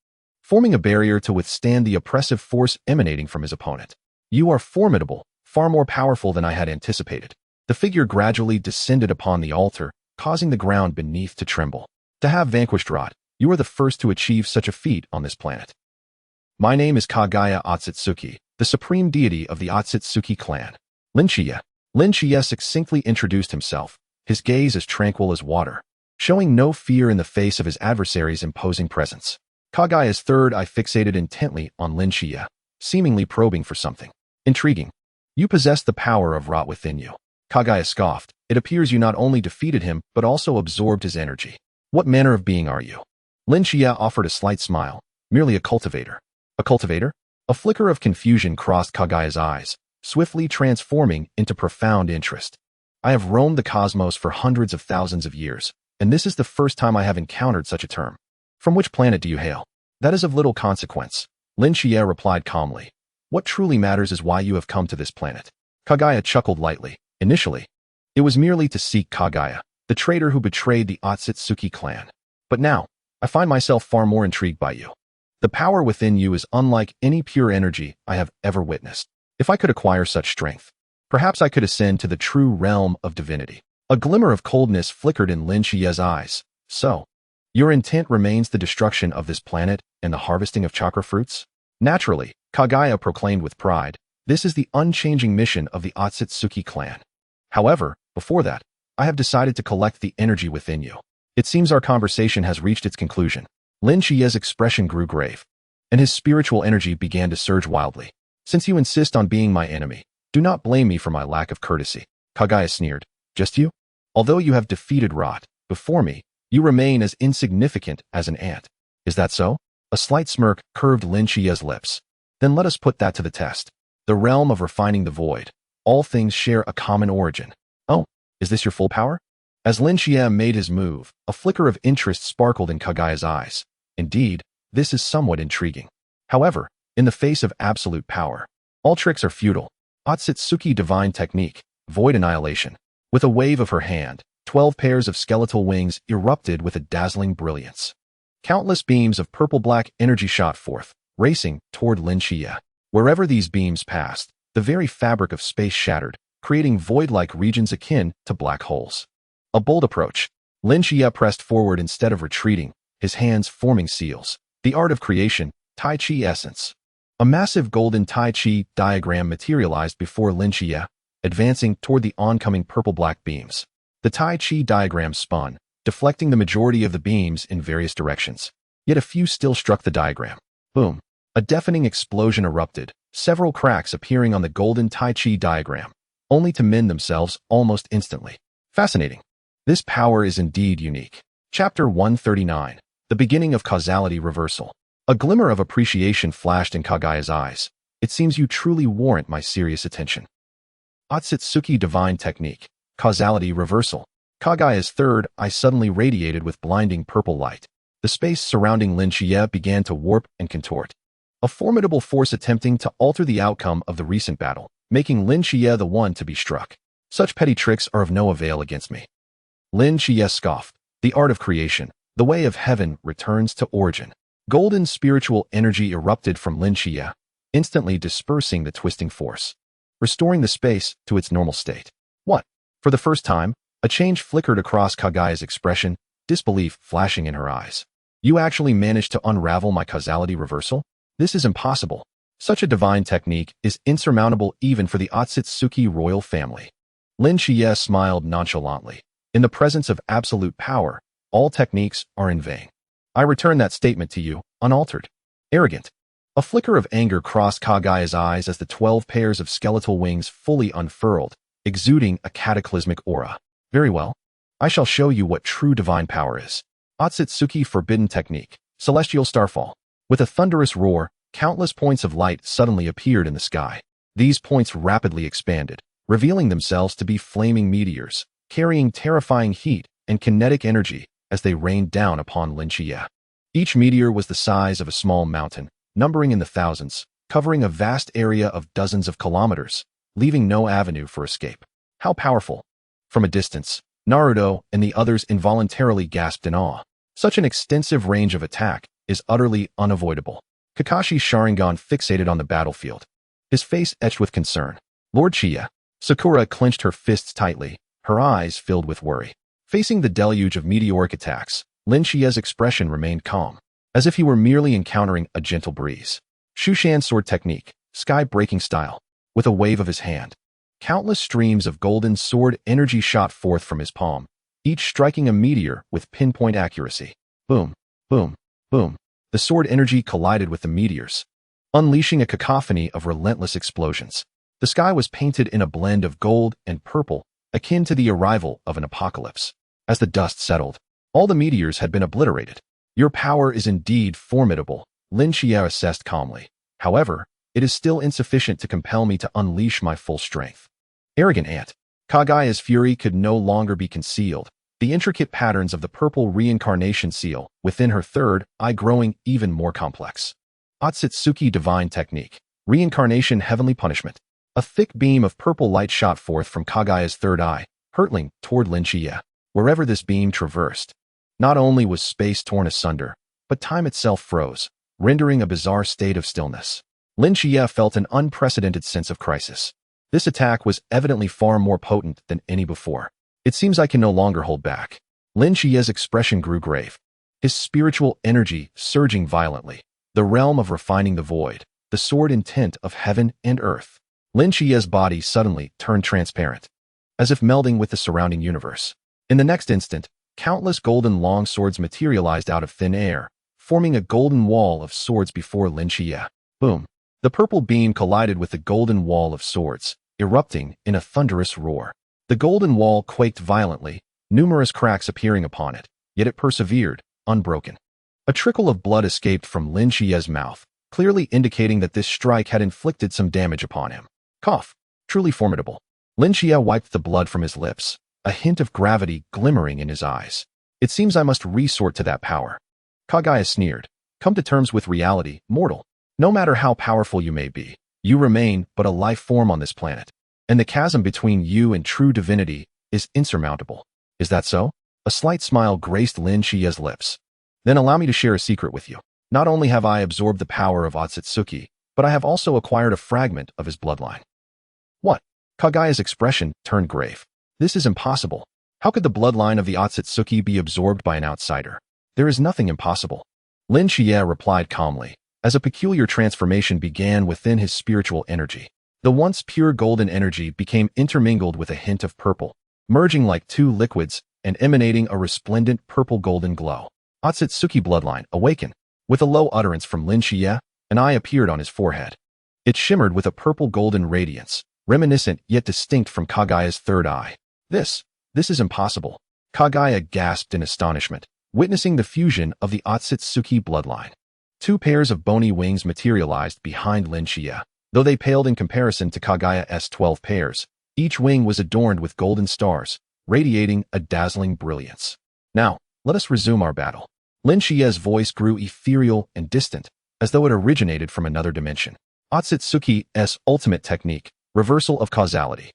forming a barrier to withstand the oppressive force emanating from his opponent. You are formidable, far more powerful than I had anticipated. The figure gradually descended upon the altar, causing the ground beneath to tremble. To have vanquished Rot, you are the first to achieve such a feat on this planet. My name is Kagaya Atsutsuki, the supreme deity of the Atsutsuki clan. Lin Shichiya succinctly introduced himself, his gaze as tranquil as water. showing no fear in the face of his adversary's imposing presence. Kagaya's third eye fixated intently on Shichiya, seemingly probing for something. Intriguing. You possess the power of rot within you. Kagaya scoffed. It appears you not only defeated him, but also absorbed his energy. What manner of being are you? Shichiya offered a slight smile. Merely a cultivator. A cultivator? A flicker of confusion crossed Kagaya's eyes, swiftly transforming into profound interest. I have roamed the cosmos for hundreds of thousands of years, and this is the first time I have encountered such a term. From which planet do you hail? That is of little consequence. Shichiya replied calmly. What truly matters is why you have come to this planet. Kagaya chuckled lightly. Initially, it was merely to seek Kagaya, the traitor who betrayed the Atsutsuki clan. But now, I find myself far more intrigued by you. The power within you is unlike any pure energy I have ever witnessed. If I could acquire such strength, perhaps I could ascend to the true realm of divinity. A glimmer of coldness flickered in Shichiya's eyes. So, your intent remains the destruction of this planet and the harvesting of chakra fruits? Naturally, Kagaya proclaimed with pride, this is the unchanging mission of the Atsutsuki clan. However, before that, I have decided to collect the energy within you. It seems our conversation has reached its conclusion. Shichiya's expression grew grave, and his spiritual energy began to surge wildly. Since you insist on being my enemy, do not blame me for my lack of courtesy. Kagaya sneered. Just you? Although you have defeated rot before me, you remain as insignificant as an ant. Is that so? A slight smirk curved Shichiya's lips. Then let us put that to the test. The realm of refining the void. All things share a common origin. Oh, is this your full power? As Shichiya made his move, a flicker of interest sparkled in Kagaya's eyes. Indeed, this is somewhat intriguing. However, in the face of absolute power, all tricks are futile. Atsutsuki divine technique, void annihilation. With a wave of her hand, 12 pairs of skeletal wings erupted with a dazzling brilliance. Countless beams of purple-black energy shot forth, racing toward Shichiya. Wherever these beams passed, the very fabric of space shattered, creating void-like regions akin to black holes. A bold approach. Shichiya pressed forward instead of retreating, his hands forming seals. The art of creation, Tai Chi essence. A massive golden Tai Chi diagram materialized before Shichiya, advancing toward the oncoming purple-black beams. The Tai Chi diagram spun, deflecting the majority of the beams in various directions. Yet a few still struck the diagram. Boom. A deafening explosion erupted, several cracks appearing on the golden Tai Chi diagram, only to mend themselves almost instantly. Fascinating. This power is indeed unique. Chapter 139. The beginning of causality reversal. A glimmer of appreciation flashed in Kagaya's eyes. It seems you truly warrant my serious attention. Atsutsuki divine technique. Causality reversal. Kagaya's third eye suddenly radiated with blinding purple light. The space surrounding Shichiya began to warp and contort. A formidable force attempting to alter the outcome of the recent battle, making Shichiya the one to be struck. Such petty tricks are of no avail against me. Shichiya scoffed. The art of creation, the way of heaven, returns to origin. Golden spiritual energy erupted from Shichiya, instantly dispersing the twisting force, restoring the space to its normal state. What? For the first time, a change flickered across Kagaya's expression, disbelief flashing in her eyes. You actually managed to unravel my causality reversal? This is impossible. Such a divine technique is insurmountable even for the Atsutsuki royal family. Shichiya smiled nonchalantly. In the presence of absolute power, all techniques are in vain. I return that statement to you, unaltered. Arrogant. A flicker of anger crossed Kagaya's eyes as the 12 pairs of skeletal wings fully unfurled, exuding a cataclysmic aura. Very well. I shall show you what true divine power is. Atsutsuki forbidden technique. Celestial starfall. With a thunderous roar, countless points of light suddenly appeared in the sky. These points rapidly expanded, revealing themselves to be flaming meteors, carrying terrifying heat and kinetic energy as they rained down upon Shichiya. Each meteor was the size of a small mountain, numbering in the thousands, covering a vast area of dozens of kilometers, leaving no avenue for escape. How powerful! From a distance, Naruto and the others involuntarily gasped in awe. Such an extensive range of attack is utterly unavoidable. Kakashi's Sharingan fixated on the battlefield, his face etched with concern. Lord Shichiya. Sakura clenched her fists tightly, her eyes filled with worry. Facing the deluge of meteoric attacks, Shichiya's expression remained calm, as if he were merely encountering a gentle breeze. Shushan sword technique, sky-breaking style. With a wave of his hand, countless streams of golden sword energy shot forth from his palm, each striking a meteor with pinpoint accuracy. Boom, boom, boom. The sword energy collided with the meteors, unleashing a cacophony of relentless explosions. The sky was painted in a blend of gold and purple, akin to the arrival of an apocalypse. As the dust settled, all the meteors had been obliterated. Your power is indeed formidable, Lin Shichiya assessed calmly. However, it is still insufficient to compel me to unleash my full strength. Arrogant ant. Kagaya's fury could no longer be concealed, the intricate patterns of the purple reincarnation seal within her third eye growing even more complex. Atsutsuki divine technique. Reincarnation heavenly punishment. A thick beam of purple light shot forth from Kagaya's third eye, hurtling toward Lin Shichiya. Wherever this beam traversed, not only was space torn asunder, but time itself froze, rendering a bizarre state of stillness. Lin Shichiya felt an unprecedented sense of crisis. This attack was evidently far more potent than any before. It seems I can no longer hold back. Lin Shichiya's expression grew grave, his spiritual energy surging violently. The realm of refining the void, the sword intent of heaven and earth. Lin Shichiya's body suddenly turned transparent, as if melding with the surrounding universe. In the next instant, countless golden long swords materialized out of thin air, forming a golden wall of swords before Lin Shichiya. Boom! The purple beam collided with the golden wall of swords, erupting in a thunderous roar. The golden wall quaked violently, numerous cracks appearing upon it, yet it persevered, unbroken. A trickle of blood escaped from Lin Shichiya's mouth, clearly indicating that this strike had inflicted some damage upon him. Cough! Truly formidable. Lin Shichiya wiped the blood from his lips, a hint of gravity glimmering in his eyes. It seems I must resort to that power. Kagaya sneered. Come to terms with reality, mortal. No matter how powerful you may be, you remain but a life form on this planet, and the chasm between you and true divinity is insurmountable. Is that so? A slight smile graced Lin Shichiya's lips. Then allow me to share a secret with you. Not only have I absorbed the power of Atsutsuki, but I have also acquired a fragment of his bloodline. What? Kagaya's expression turned grave. This is impossible. How could the bloodline of the Atsutsuki be absorbed by an outsider? There is nothing impossible. Lin Shichiya replied calmly, as a peculiar transformation began within his spiritual energy. The once pure golden energy became intermingled with a hint of purple, merging like two liquids and emanating a resplendent purple-golden glow. Atsutsuki bloodline, awaken. With a low utterance from Lin Shichiya, an eye appeared on his forehead. It shimmered with a purple-golden radiance, reminiscent yet distinct from Kagaya's third eye. This is impossible. Kagaya gasped in astonishment, witnessing the fusion of the Atsutsuki bloodline. Two pairs of bony wings materialized behind Lin Shichiya. Though they paled in comparison to Kagaya's 12 pairs, each wing was adorned with golden stars, radiating a dazzling brilliance. Now, let us resume our battle. Lin Shichiya's voice grew ethereal and distant, as though it originated from another dimension. Atsutsuki's ultimate technique, reversal of causality.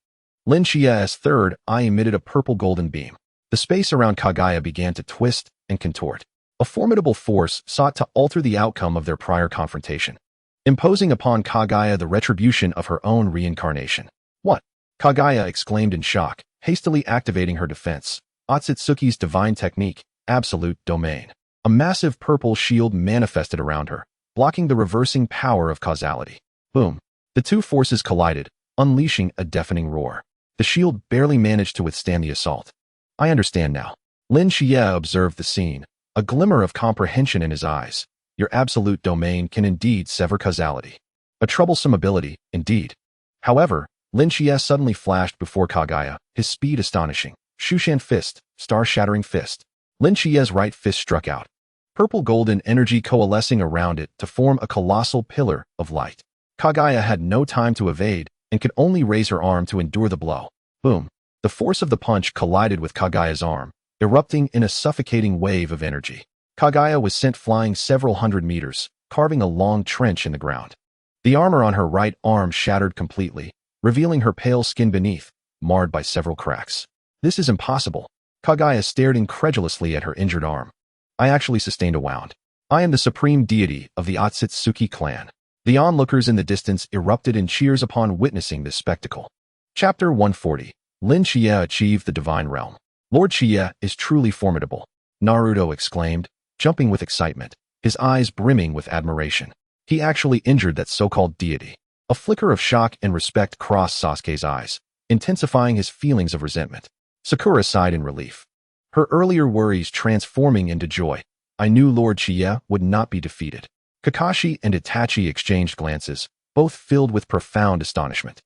Lin Shichiya's third eye emitted a purple-golden beam. The space around Kagaya began to twist and contort. A formidable force sought to alter the outcome of their prior confrontation, imposing upon Kagaya the retribution of her own reincarnation. What? Kagaya exclaimed in shock, hastily activating her defense. Atsutsuki's divine technique, absolute domain. A massive purple shield manifested around her, blocking the reversing power of causality. Boom. The two forces collided, unleashing a deafening roar. The shield barely managed to withstand the assault. I understand now. Lin Shichiya observed the scene, a glimmer of comprehension in his eyes. Your absolute domain can indeed sever causality. A troublesome ability, indeed. However, Lin Shichiya suddenly flashed before Kagaya, his speed astonishing. Shushan fist, star-shattering fist. Lin Shichiya's right fist struck out, purple-golden energy coalescing around it to form a colossal pillar of light. Kagaya had no time to evade and could only raise her arm to endure the blow. Boom. The force of the punch collided with Kagaya's arm, erupting in a suffocating wave of energy. Kagaya was sent flying several hundred meters, carving a long trench in the ground. The armor on her right arm shattered completely, revealing her pale skin beneath, marred by several cracks. This is impossible. Kagaya stared incredulously at her injured arm. I actually sustained a wound. I am the supreme deity of the Atsutsuki clan. The onlookers in the distance erupted in cheers upon witnessing this spectacle. Chapter 140. Lin Shichiya achieved the divine realm. Lord Shichiya is truly formidable, Naruto exclaimed, jumping with excitement, his eyes brimming with admiration. He actually injured that so-called deity. A flicker of shock and respect crossed Sasuke's eyes, intensifying his feelings of resentment. Sakura sighed in relief. her earlier worries transforming into joy. I knew Lord Shichiya would not be defeated. Kakashi and Itachi exchanged glances, both filled with profound astonishment.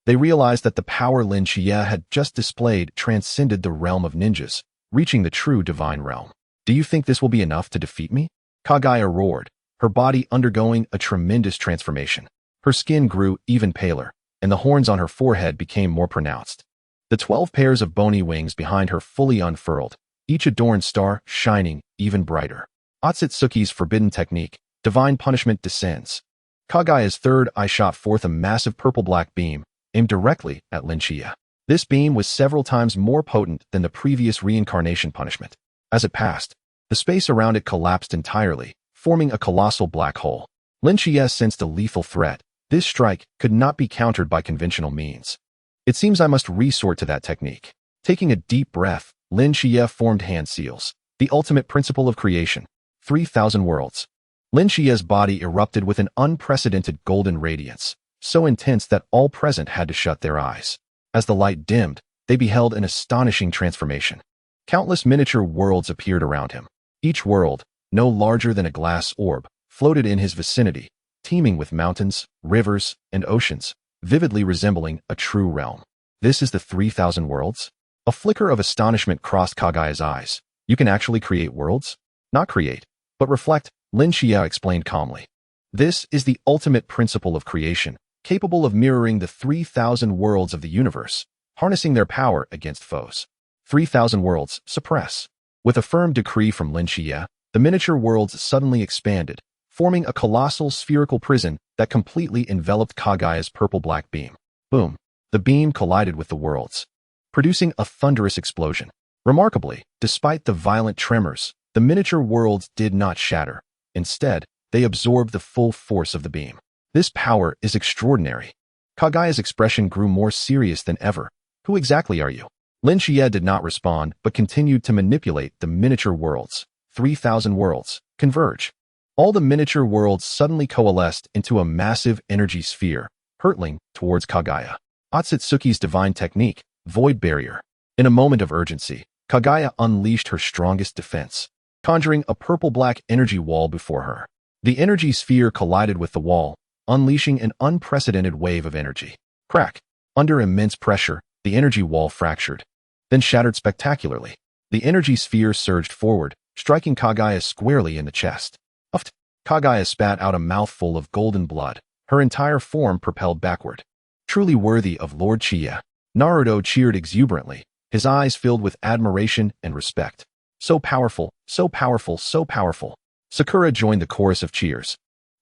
They realized that the power Lin Shichiya had just displayed transcended the realm of ninjas, reaching the true divine realm. Do you think this will be enough to defeat me? Kaguya roared, her body undergoing a tremendous transformation. Her skin grew even paler, and the horns on her forehead became more pronounced. The 12 pairs of bony wings behind her fully unfurled, each adorned star shining even brighter. Atsutsuki's forbidden technique, divine punishment descends. Kaguya's third eye shot forth a massive purple-black beam, aimed directly at Lin Shichiya. This beam was several times more potent than the previous reincarnation punishment. As it passed, the space around it collapsed entirely, forming a colossal black hole. Lin Shichiya sensed a lethal threat. This strike could not be countered by conventional means. It seems I must resort to that technique. Taking a deep breath, Lin Shichiya formed hand seals, the ultimate principle of creation. 3,000 worlds. Lin Shichiya's body erupted with an unprecedented golden radiance, so intense that all present had to shut their eyes. As the light dimmed, they beheld an astonishing transformation. Countless miniature worlds appeared around him. Each world, no larger than a glass orb, floated in his vicinity, teeming with mountains, rivers, and oceans, vividly resembling a true realm. This is the 3,000 worlds? A flicker of astonishment crossed Kaguya's eyes. You can actually create worlds? Not create, but reflect, Lin Shichiya explained calmly. This is the ultimate principle of creation, capable of mirroring the 3,000 worlds of the universe, harnessing their power against foes. 3,000 worlds, suppress. With a firm decree from Lin Shichiya, the miniature worlds suddenly expanded, forming a colossal spherical prison that completely enveloped Kaguya's purple-black beam. Boom! The beam collided with the worlds, producing a thunderous explosion. Remarkably, despite the violent tremors, the miniature worlds did not shatter. Instead, they absorbed the full force of the beam. This power is extraordinary. Kaguya's expression grew more serious than ever. Who exactly are you? Lin Shichiya did not respond, but continued to manipulate the miniature worlds. 3,000 worlds. Converge. All the miniature worlds suddenly coalesced into a massive energy sphere, hurtling towards Kaguya. Atsutsuki's divine technique, Void Barrier. In a moment of urgency, Kaguya unleashed her strongest defense, conjuring a purple-black energy wall before her. The energy sphere collided with the wall, unleashing an unprecedented wave of energy. Crack! Under immense pressure, the energy wall fractured, then shattered spectacularly. The energy sphere surged forward, striking Kaguya squarely in the chest. Uffed! Kaguya spat out a mouthful of golden blood, her entire form propelled backward. Truly worthy of Lord Shichiya. Naruto cheered exuberantly, his eyes filled with admiration and respect. So powerful, so powerful, so powerful. Sakura joined the chorus of cheers,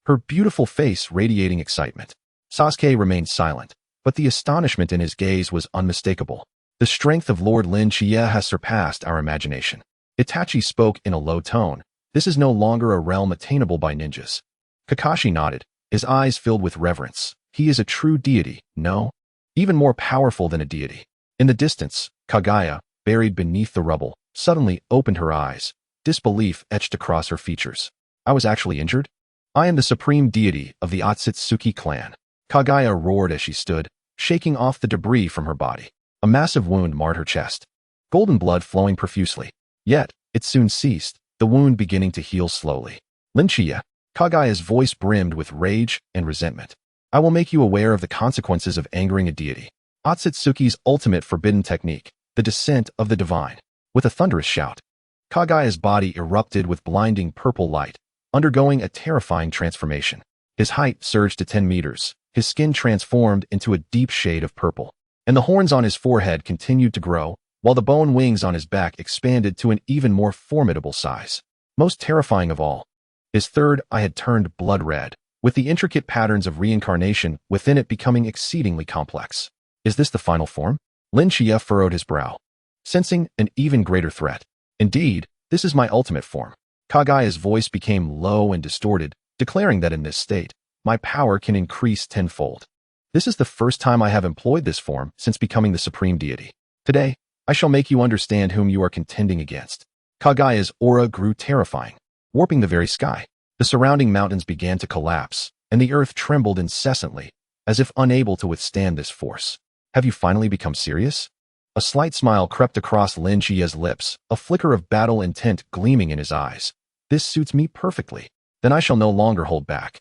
her beautiful face radiating excitement. Sasuke remained silent, but the astonishment in his gaze was unmistakable. The strength of Lord Lin Shichiya has surpassed our imagination. Itachi spoke in a low tone. This is no longer a realm attainable by ninjas. Kakashi nodded, his eyes filled with reverence. He is a true deity, no? Even more powerful than a deity. In the distance, Kaguya, buried beneath the rubble, suddenly opened her eyes, disbelief etched across her features. I was actually injured? I am the supreme deity of the Atsutsuki clan. Kaguya roared as she stood, shaking off the debris from her body. A massive wound marred her chest, golden blood flowing profusely. Yet, it soon ceased, the wound beginning to heal slowly. Lin Shichiya, Kaguya's voice brimmed with rage and resentment. I will make you aware of the consequences of angering a deity. Atsutsuki's ultimate forbidden technique, the descent of the divine. With a thunderous shout, Kaguya's body erupted with blinding purple light, undergoing a terrifying transformation. His height surged to 10 meters, his skin transformed into a deep shade of purple, and the horns on his forehead continued to grow, while the bone wings on his back expanded to an even more formidable size. Most terrifying of all, his third eye had turned blood red, with the intricate patterns of reincarnation within it becoming exceedingly complex. Is this the final form? Lin Shichiya furrowed his brow, sensing an even greater threat. Indeed, this is my ultimate form. Kaguya's voice became low and distorted, declaring that in this state, my power can increase tenfold. This is the first time I have employed this form since becoming the supreme deity. Today, I shall make you understand whom you are contending against. Kaguya's aura grew terrifying, warping the very sky. The surrounding mountains began to collapse, and the earth trembled incessantly, as if unable to withstand this force. Have you finally become serious? A slight smile crept across Lin Chia's lips, a flicker of battle intent gleaming in his eyes. This suits me perfectly. Then I shall no longer hold back.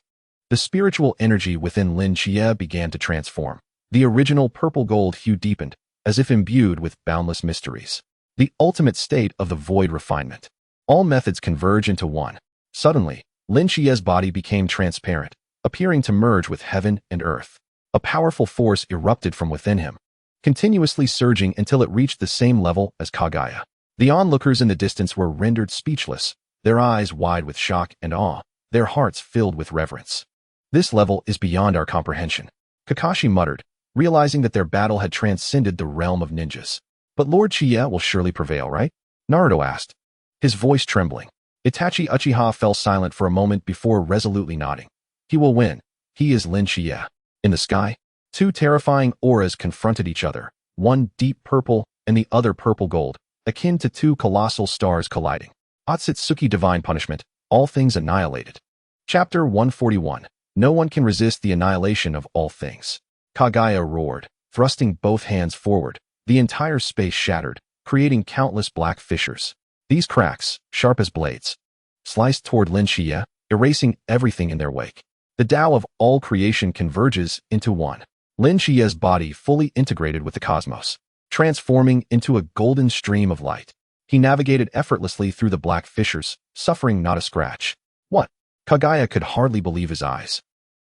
The spiritual energy within Lin Chia began to transform. The original purple-gold hue deepened, as if imbued with boundless mysteries. The ultimate state of the void refinement. All methods converge into one. Suddenly, Lin Chia's body became transparent, appearing to merge with heaven and earth. A powerful force erupted from within him, continuously surging until it reached the same level as Kagaya. The onlookers in the distance were rendered speechless, their eyes wide with shock and awe, their hearts filled with reverence. This level is beyond our comprehension, Kakashi muttered, realizing that their battle had transcended the realm of ninjas. But Lord Chiya will surely prevail, right? Naruto asked, his voice trembling. Itachi Uchiha fell silent for a moment before resolutely nodding. He will win. He is Lin Chiya. In the sky, two terrifying auras confronted each other, one deep purple and the other purple-gold, akin to two colossal stars colliding. Atsutsuki Divine Punishment, all things annihilated. Chapter 141. No one can resist the annihilation of all things. Kagaya roared, thrusting both hands forward. The entire space shattered, creating countless black fissures. These cracks, sharp as blades, sliced toward Lin Chiya, erasing everything in their wake. The Tao of all creation converges into one. Lin Chiya's body fully integrated with the cosmos, transforming into a golden stream of light. He navigated effortlessly through the black fissures, suffering not a scratch. What? Kagaya could hardly believe his eyes.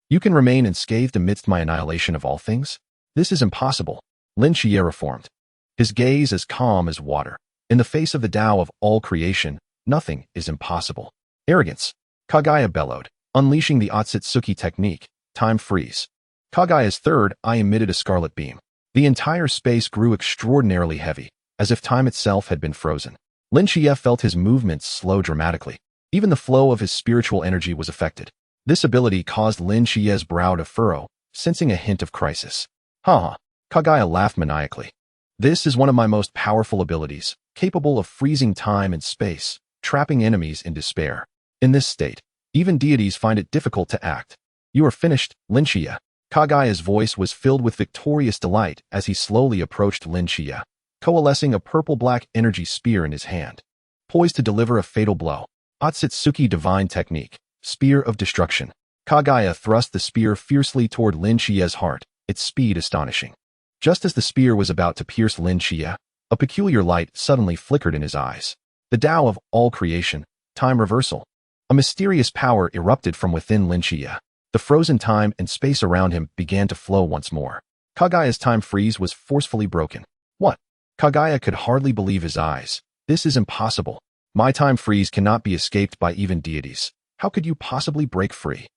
You can remain unscathed amidst my annihilation of all things? This is impossible. Lin Chiya reformed, his gaze as calm as water. In the face of the Tao of all creation, nothing is impossible. Arrogance, Kagaya bellowed, unleashing the Atsutsuki technique, time freeze. Kagaya's third eye emitted a scarlet beam. The entire space grew extraordinarily heavy, as if time itself had been frozen. Lin Chiya felt his movements slow dramatically. Even the flow of his spiritual energy was affected. This ability caused Lin Chiya's brow to furrow, sensing a hint of crisis. Ha! Kagaya laughed maniacally. This is one of my most powerful abilities, capable of freezing time and space, trapping enemies in despair. In this state, even deities find it difficult to act. You are finished, Lin Chiya. Kagaya's voice was filled with victorious delight as he slowly approached Lin Chiya, coalescing a purple-black energy spear in his hand, poised to deliver a fatal blow. Atsutsuki Divine Technique, Spear of Destruction. Kagaya thrust the spear fiercely toward Lin Chiya's heart, its speed astonishing. Just as the spear was about to pierce Lin Chiya, a peculiar light suddenly flickered in his eyes. The Tao of all creation, time reversal. A mysterious power erupted from within Lin Chiya. The frozen time and space around him began to flow once more. Kagaya's time freeze was forcefully broken. What? Kagaya could hardly believe his eyes. This is impossible. My time freeze cannot be escaped by even deities. How could you possibly break free?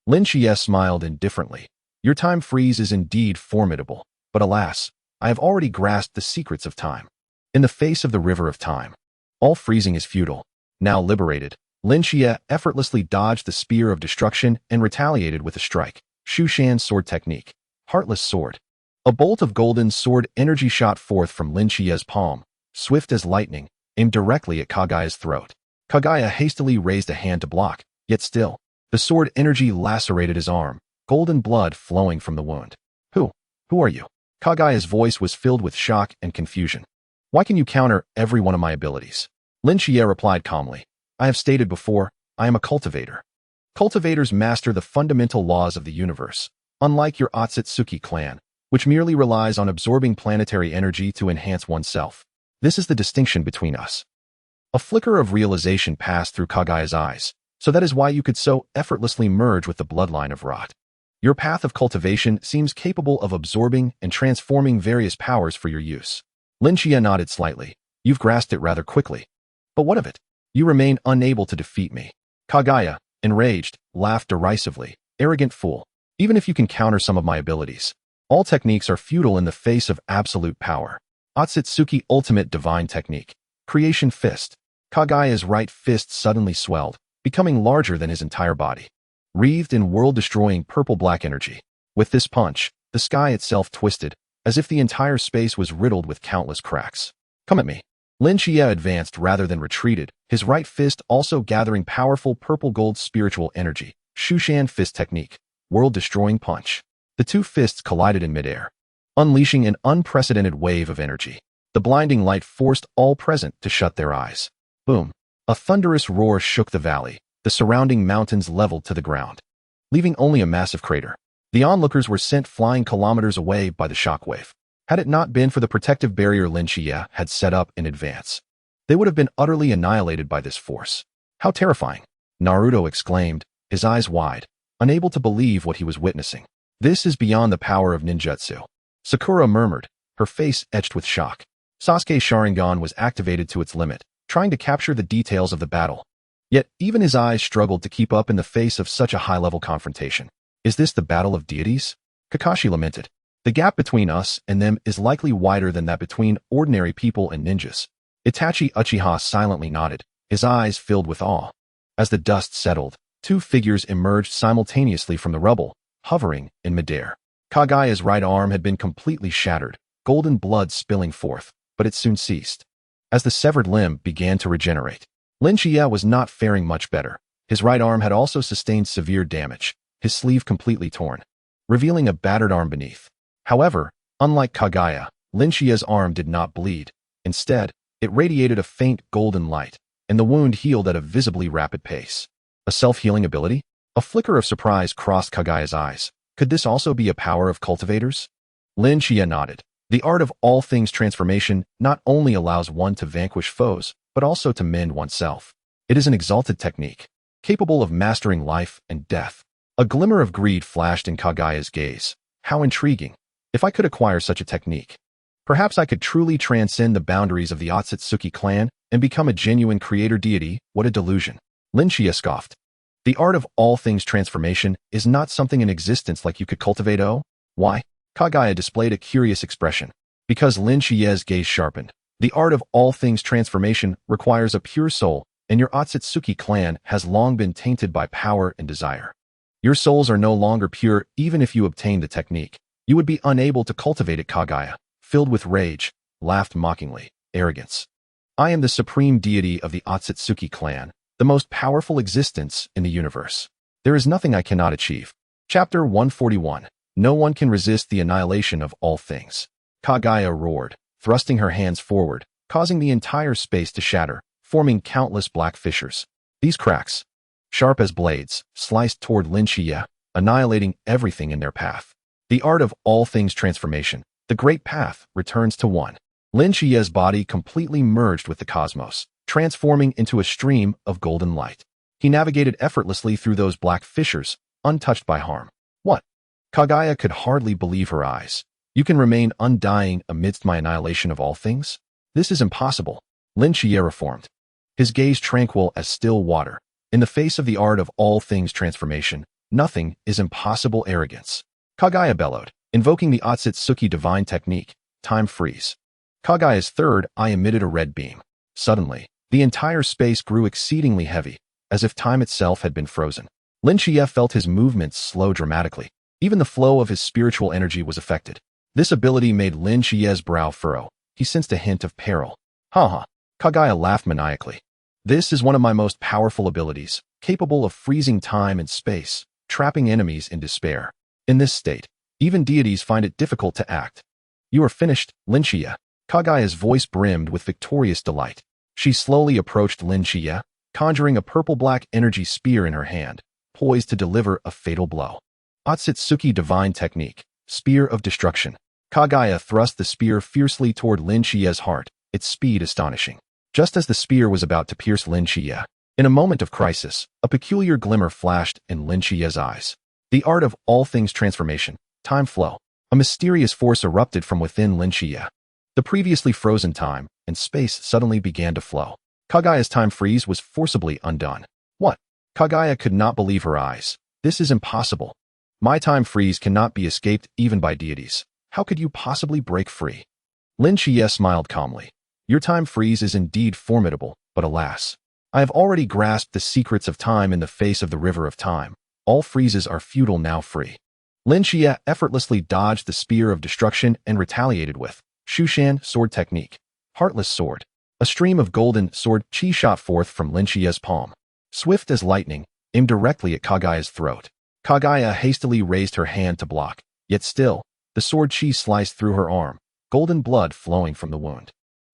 Lin Chiya smiled indifferently. Your time freeze is indeed formidable, but alas, I have already grasped the secrets of time. In the face of the river of time, all freezing is futile. Now liberated, Lin Chiya effortlessly dodged the spear of destruction and retaliated with a strike. Shushan Sword Technique, Heartless Sword. A bolt of golden sword energy shot forth from Lin Chiya's palm, swift as lightning, aimed directly at Kagaya's throat. Kagaya hastily raised a hand to block, yet still, the sword energy lacerated his arm, golden blood flowing from the wound. Who are you? Kagaya's voice was filled with shock and confusion. Why can you counter every one of my abilities? Lin Chiya replied calmly. I have stated before, I am a cultivator. Cultivators master the fundamental laws of the universe, unlike your Atsutsuki clan, which merely relies on absorbing planetary energy to enhance oneself. This is the distinction between us. A flicker of realization passed through Kagaya's eyes, so that is why you could so effortlessly merge with the bloodline of Rot. Your path of cultivation seems capable of absorbing and transforming various powers for your use. Lin Chiya nodded slightly. You've grasped it rather quickly. But what of it? You remain unable to defeat me. Kagaya, enraged, laughed derisively. Arrogant fool. Even if you can counter some of my abilities, all techniques are futile in the face of absolute power. Atsutsuki Ultimate Divine Technique, Creation Fist. Kagaya's right fist suddenly swelled, becoming larger than his entire body, wreathed in world-destroying purple-black energy. With this punch, the sky itself twisted, as if the entire space was riddled with countless cracks. Come at me. Lin Chiya advanced rather than retreated, his right fist also gathering powerful purple-gold spiritual energy. Shushan Fist Technique, World-Destroying Punch. The two fists collided in midair, unleashing an unprecedented wave of energy. The blinding light forced all present to shut their eyes. Boom. A thunderous roar shook the valley, the surrounding mountains leveled to the ground, leaving only a massive crater. The onlookers were sent flying kilometers away by the shockwave. Had it not been for the protective barrier Shichiya had set up in advance, they would have been utterly annihilated by this force. How terrifying! Naruto exclaimed, his eyes wide, unable to believe what he was witnessing. This is beyond the power of ninjutsu. Sakura murmured, her face etched with shock. Sasuke's Sharingan was activated to its limit, trying to capture the details of the battle. Yet, even his eyes struggled to keep up in the face of such a high-level confrontation. Is this the battle of deities? Kakashi lamented. The gap between us and them is likely wider than that between ordinary people and ninjas. Itachi Uchiha silently nodded, his eyes filled with awe. As the dust settled, two figures emerged simultaneously from the rubble, hovering in midair. Kagaya's right arm had been completely shattered, golden blood spilling forth, but it soon ceased. As the severed limb began to regenerate, Shichiya was not faring much better. His right arm had also sustained severe damage, his sleeve completely torn, revealing a battered arm beneath. However, unlike Kagaya, Shichiya's arm did not bleed. Instead, it radiated a faint golden light, and the wound healed at a visibly rapid pace. A self-healing ability? A flicker of surprise crossed Kagaya's eyes. Could this also be a power of cultivators? Shichiya nodded. The art of all things transformation not only allows one to vanquish foes, but also to mend oneself. It is an exalted technique, capable of mastering life and death. A glimmer of greed flashed in Kagaya's gaze. How intriguing. If I could acquire such a technique, perhaps I could truly transcend the boundaries of the Atsutsuki clan and become a genuine creator deity. What a delusion. Shichiya scoffed. The art of all things transformation is not something in existence like you could cultivate. Oh? Why? Kagaya displayed a curious expression. Because Shichiya's gaze sharpened. The art of all things transformation requires a pure soul, and your Atsutsuki clan has long been tainted by power and desire. Your souls are no longer pure even if you obtain the technique. You would be unable to cultivate it. Kagaya, filled with rage, laughed mockingly. Arrogance. I am the supreme deity of the Atsutsuki clan, the most powerful existence in the universe. There is nothing I cannot achieve. Chapter 141. No one can resist the annihilation of all things. Kagaya roared, thrusting her hands forward, causing the entire space to shatter, forming countless black fissures. These cracks, sharp as blades, sliced toward Shichiya, annihilating everything in their path. The art of all things transformation, the great path, returns to one. Shichiya's body completely merged with the cosmos, transforming into a stream of golden light. He navigated effortlessly through those black fissures, untouched by harm. What? Kagaya could hardly believe her eyes. You can remain undying amidst my annihilation of all things? This is impossible. Shichiya reformed, his gaze tranquil as still water. In the face of the art of all things transformation, nothing is impossible. Arrogance. Kagaya bellowed, invoking the Atsutsuki divine technique, time freeze. Kagaya's third eye emitted a red beam. Suddenly, the entire space grew exceedingly heavy, as if time itself had been frozen. Shichiya felt his movements slow dramatically. Even the flow of his spiritual energy was affected. This ability made Shichiya's brow furrow. He sensed a hint of peril. Ha. Kagaya laughed maniacally. This is one of my most powerful abilities, capable of freezing time and space, trapping enemies in despair. In this state, even deities find it difficult to act. You are finished, Shichiya. Kagaya's voice brimmed with victorious delight. She slowly approached Shichiya, conjuring a purple-black energy spear in her hand, poised to deliver a fatal blow. Atsutsuki divine technique, spear of destruction. Kagaya thrust the spear fiercely toward Shichiya's heart, its speed astonishing. Just as the spear was about to pierce Shichiya, in a moment of crisis, a peculiar glimmer flashed in Shichiya's eyes. The art of all things transformation, time flow. A mysterious force erupted from within Shichiya. The previously frozen time and space suddenly began to flow. Kagaya's time freeze was forcibly undone. What? Kagaya could not believe her eyes. This is impossible. My time freeze cannot be escaped even by deities. How could you possibly break free? Shichiya smiled calmly. Your time freeze is indeed formidable, but alas, I have already grasped the secrets of time in the face of the river of time. All freezes are futile now. Free. Shichiya effortlessly dodged the spear of destruction and retaliated with Shushan sword technique, heartless sword. A stream of golden sword chi shot forth from Shichiya's palm. Swift as lightning, aimed directly at Kagaya's throat. Kagaya hastily raised her hand to block, yet still, the sword chi sliced through her arm, golden blood flowing from the wound.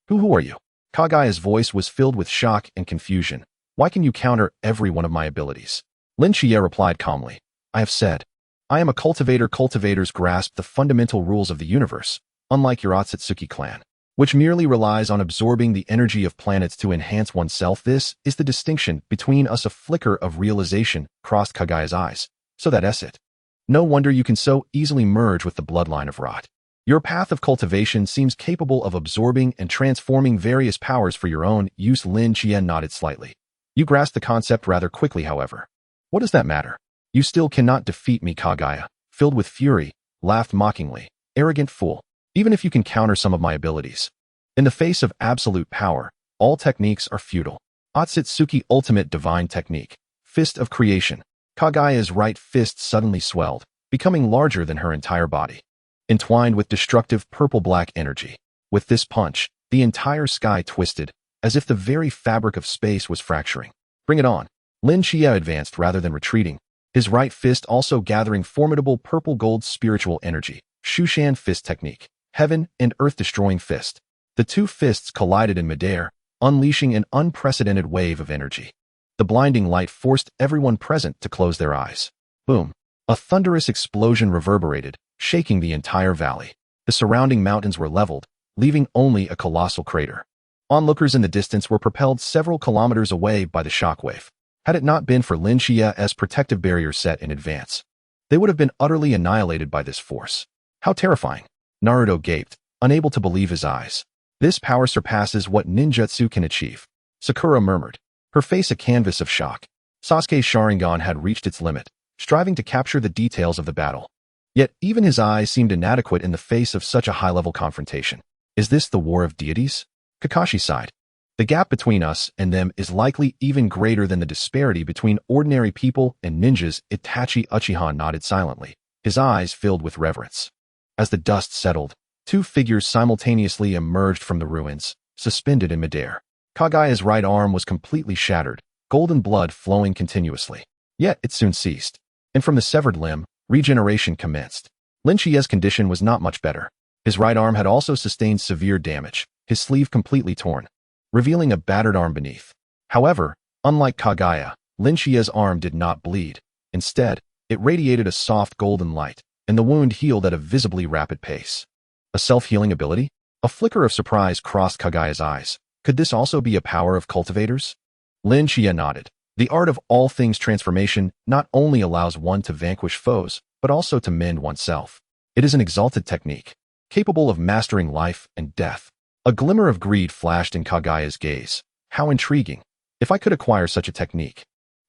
Who are you? Kagaya's voice was filled with shock and confusion. Why can you counter every one of my abilities? Shichiya replied calmly. I have said. I am a cultivator. Cultivators grasp the fundamental rules of the universe, unlike your Atsutsuki clan, which merely relies on absorbing the energy of planets to enhance oneself. This is the distinction between us. A flicker of realization crossed Kagaya's eyes. So that's it. No wonder you can so easily merge with the bloodline of rot. Your path of cultivation seems capable of absorbing and transforming various powers for your own use. Shichiya nodded slightly. You grasp the concept rather quickly, however. What does that matter? You still cannot defeat me. Kagaya, filled with fury, laughed mockingly. Arrogant fool. Even if you can counter some of my abilities. In the face of absolute power, all techniques are futile. Atsutsuki ultimate divine technique. Fist of creation. Kagaya's right fist suddenly swelled, becoming larger than her entire body, entwined with destructive purple-black energy. With this punch, the entire sky twisted, as if the very fabric of space was fracturing. Bring it on. Shichiya advanced rather than retreating, his right fist also gathering formidable purple-gold spiritual energy. Shushan fist technique. Heaven and earth-destroying fist. The two fists collided in midair, unleashing an unprecedented wave of energy. The blinding light forced everyone present to close their eyes. Boom. A thunderous explosion reverberated, shaking the entire valley. The surrounding mountains were leveled, leaving only a colossal crater. Onlookers in the distance were propelled several kilometers away by the shockwave. Had it not been for Shichiya's protective barrier set in advance, they would have been utterly annihilated by this force. How terrifying! Naruto gaped, unable to believe his eyes. This power surpasses what ninjutsu can achieve. Sakura murmured, her face a canvas of shock. Sasuke's Sharingan had reached its limit, striving to capture the details of the battle. Yet even his eyes seemed inadequate in the face of such a high-level confrontation. Is this the war of deities? Kakashi sighed. The gap between us and them is likely even greater than the disparity between ordinary people and ninjas. Itachi Uchiha nodded silently, his eyes filled with reverence. As the dust settled, two figures simultaneously emerged from the ruins, suspended in midair. Kagaya's right arm was completely shattered, golden blood flowing continuously. Yet it soon ceased, and from the severed limb, regeneration commenced. Shichiya's condition was not much better. His right arm had also sustained severe damage, his sleeve completely torn, revealing a battered arm beneath. However, unlike Kagaya, Shichiya's arm did not bleed. Instead, it radiated a soft golden light, and the wound healed at a visibly rapid pace. A self-healing ability? A flicker of surprise crossed Kagaya's eyes. Could this also be a power of cultivators? Shichiya nodded. The art of all things transformation not only allows one to vanquish foes, but also to mend oneself. It is an exalted technique, capable of mastering life and death. A glimmer of greed flashed in Kagaya's gaze. How intriguing. If I could acquire such a technique,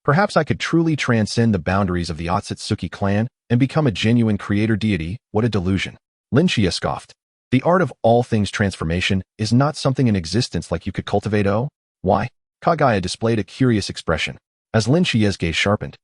perhaps I could truly transcend the boundaries of the Atsutsuki clan and become a genuine creator deity. What a delusion. Shichiya scoffed. The art of all things transformation is not something in existence like you could cultivate. Oh? Why? Kagaya displayed a curious expression. As Shichiya's gaze sharpened,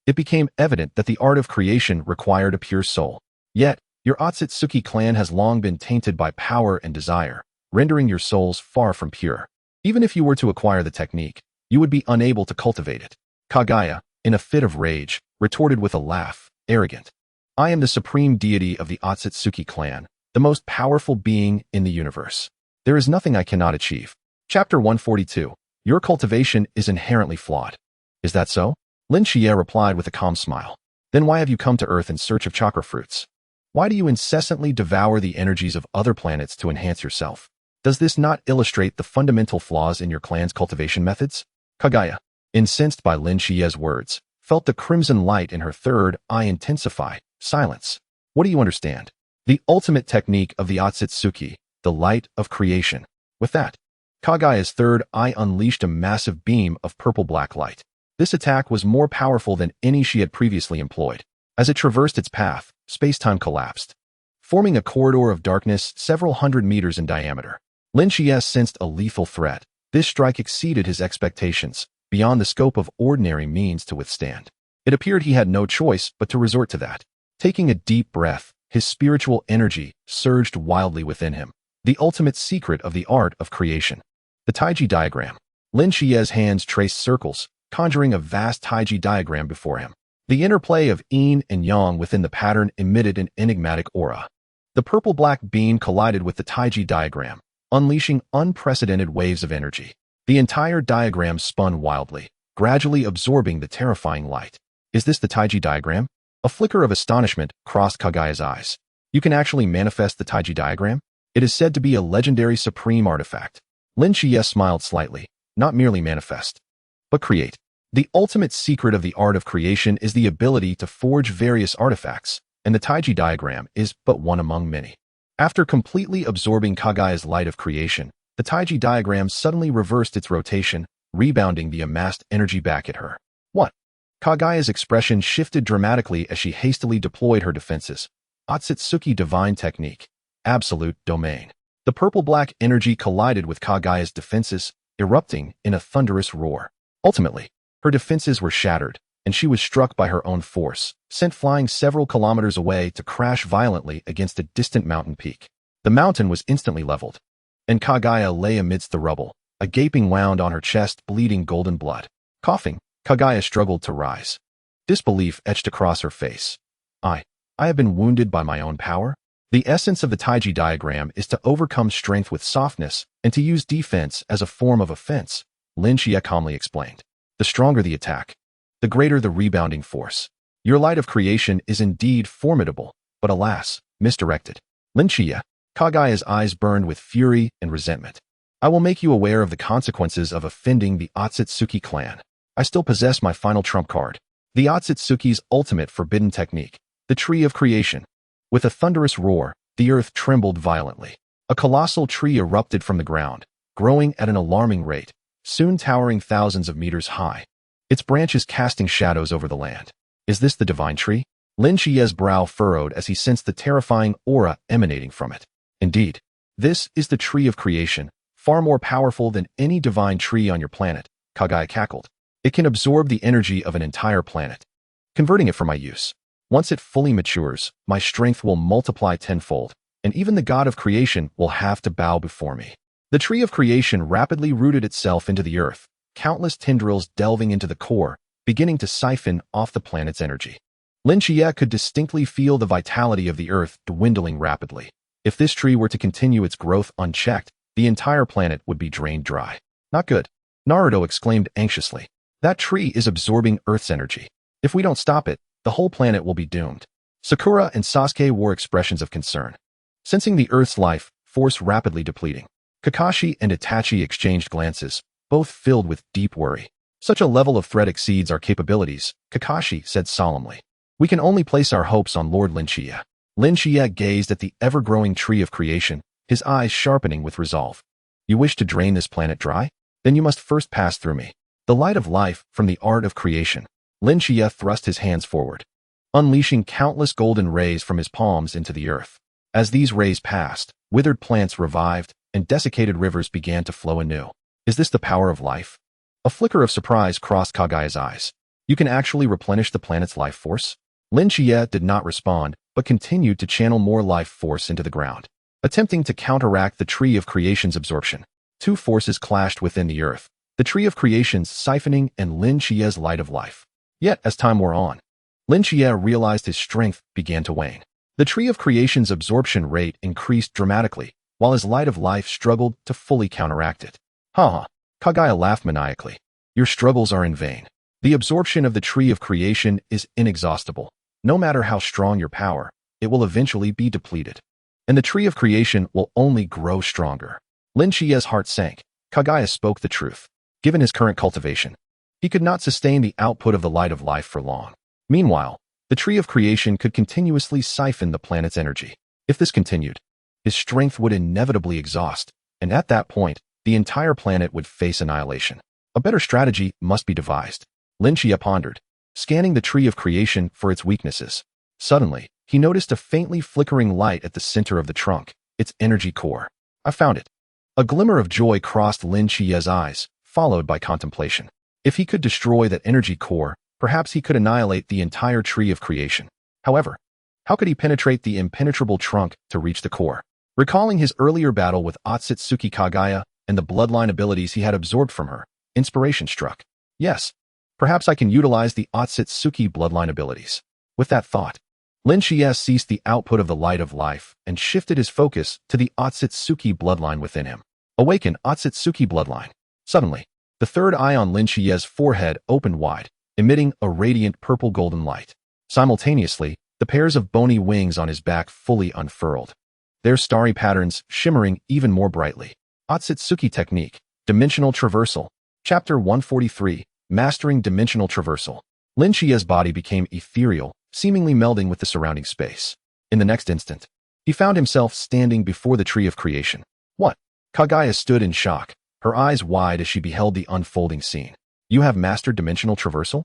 it became evident that the art of creation required a pure soul. Yet, your Atsutsuki clan has long been tainted by power and desire, rendering your souls far from pure. Even if you were to acquire the technique, you would be unable to cultivate it. Kagaya, in a fit of rage, retorted with a laugh, arrogant. I am the supreme deity of the Atsutsuki clan, the most powerful being in the universe. There is nothing I cannot achieve. Chapter 142. Your cultivation is inherently flawed. Is that so? Shichiya replied with a calm smile. Then why have you come to Earth in search of chakra fruits? Why do you incessantly devour the energies of other planets to enhance yourself? Does this not illustrate the fundamental flaws in your clan's cultivation methods? Kagaya, incensed by Shichiya's words, felt the crimson light in her third eye intensify. Silence. What do you understand? The ultimate technique of the Atsutsuki, the light of creation. With that, Kagaya's third eye unleashed a massive beam of purple-black light. This attack was more powerful than any she had previously employed. As it traversed its path, space-time collapsed, forming a corridor of darkness several hundred meters in diameter. Shichiya sensed a lethal threat. This strike exceeded his expectations, beyond the scope of ordinary means to withstand. It appeared he had no choice but to resort to that. Taking a deep breath, his spiritual energy surged wildly within him. The ultimate secret of the art of creation. The Taiji diagram. Shichiya's hands traced circles, conjuring a vast Taiji diagram before him. The interplay of yin and yang within the pattern emitted an enigmatic aura. The purple-black beam collided with the Taiji diagram, unleashing unprecedented waves of energy. The entire diagram spun wildly, gradually absorbing the terrifying light. Is this the Taiji diagram? A flicker of astonishment crossed Kagaya's eyes. You can actually manifest the Taiji diagram? It is said to be a legendary supreme artifact. Shichiya smiled slightly. Not merely manifest, but create. The ultimate secret of the art of creation is the ability to forge various artifacts, and the Taiji diagram is but one among many. After completely absorbing Kagaya's light of creation, the Taiji diagram suddenly reversed its rotation, rebounding the amassed energy back at her. What? Kagaya's expression shifted dramatically as she hastily deployed her defenses. Atsutsuki Divine Technique. Absolute Domain. The purple-black energy collided with Kagaya's defenses, erupting in a thunderous roar. Ultimately, her defenses were shattered, and she was struck by her own force, sent flying several kilometers away to crash violently against a distant mountain peak. The mountain was instantly leveled, and Kagaya lay amidst the rubble, a gaping wound on her chest bleeding golden blood. Coughing, Kagaya struggled to rise. Disbelief etched across her face. I have been wounded by my own power? The essence of the Taiji diagram is to overcome strength with softness and to use defense as a form of offense, Shichiya calmly explained. The stronger the attack, the greater the rebounding force. Your light of creation is indeed formidable, but alas, misdirected. Shichiya, Kagaya's eyes burned with fury and resentment. I will make you aware of the consequences of offending the Atsutsuki clan. I still possess my final trump card, the Atsutsuki's ultimate forbidden technique, the Tree of Creation. With a thunderous roar, the earth trembled violently. A colossal tree erupted from the ground, growing at an alarming rate, soon towering thousands of meters high, its branches casting shadows over the land. Is this the divine tree? Shichiya's brow furrowed as he sensed the terrifying aura emanating from it. Indeed, this is the Tree of Creation, far more powerful than any divine tree on your planet, Kagaya cackled. It can absorb the energy of an entire planet, converting it for my use. Once it fully matures, my strength will multiply tenfold, and even the god of creation will have to bow before me. The Tree of Creation rapidly rooted itself into the earth, countless tendrils delving into the core, beginning to siphon off the planet's energy. Shichiya could distinctly feel the vitality of the earth dwindling rapidly. If this tree were to continue its growth unchecked, the entire planet would be drained dry. Not good. Naruto exclaimed anxiously. That tree is absorbing Earth's energy. If we don't stop it, the whole planet will be doomed. Sakura and Sasuke wore expressions of concern, sensing the Earth's life force rapidly depleting. Kakashi and Itachi exchanged glances, both filled with deep worry. Such a level of threat exceeds our capabilities, Kakashi said solemnly. We can only place our hopes on Lord Shichiya. Shichiya gazed at the ever-growing Tree of Creation, his eyes sharpening with resolve. You wish to drain this planet dry? Then you must first pass through me. The light of life from the art of creation. Shichiya thrust his hands forward, unleashing countless golden rays from his palms into the earth. As these rays passed, withered plants revived, and desiccated rivers began to flow anew. Is this the power of life? A flicker of surprise crossed Kagaya's eyes. You can actually replenish the planet's life force? Shichiya did not respond, but continued to channel more life force into the ground, attempting to counteract the Tree of Creation's absorption. Two forces clashed within the earth, the Tree of Creation's siphoning and Shichiya's light of life. Yet, as time wore on, Shichiya realized his strength began to wane. The Tree of Creation's absorption rate increased dramatically, while his light of life struggled to fully counteract it. Ha! Kagaya laughed maniacally. Your struggles are in vain. The absorption of the Tree of Creation is inexhaustible. No matter how strong your power, it will eventually be depleted. And the Tree of Creation will only grow stronger. Shichiya's heart sank. Kagaya spoke the truth. Given his current cultivation, he could not sustain the output of the light of life for long. Meanwhile, the Tree of Creation could continuously siphon the planet's energy. If this continued, his strength would inevitably exhaust, and at that point, the entire planet would face annihilation. A better strategy must be devised. Shichiya pondered, scanning the Tree of Creation for its weaknesses. Suddenly, he noticed a faintly flickering light at the center of the trunk, its energy core. I found it. A glimmer of joy crossed Shichiya's eyes, followed by contemplation. If he could destroy that energy core, perhaps he could annihilate the entire Tree of Creation. However, how could he penetrate the impenetrable trunk to reach the core? Recalling his earlier battle with Atsutsuki Kagaya and the bloodline abilities he had absorbed from her, inspiration struck. Yes, perhaps I can utilize the Atsutsuki bloodline abilities. With that thought, Lin Shichiya ceased the output of the light of life and shifted his focus to the Atsutsuki bloodline within him. Awaken Atsutsuki bloodline. Suddenly, the third eye on Lin Shichiya's forehead opened wide, emitting a radiant purple-golden light. Simultaneously, the pairs of bony wings on his back fully unfurled, their starry patterns shimmering even more brightly. Atsutsuki Technique, Dimensional Traversal. Chapter 143, Mastering Dimensional Traversal. Lin Shichiya's body became ethereal, seemingly melding with the surrounding space. In the next instant, he found himself standing before the tree of creation. What? Kagaya stood in shock, her eyes wide as she beheld the unfolding scene. You have mastered dimensional traversal?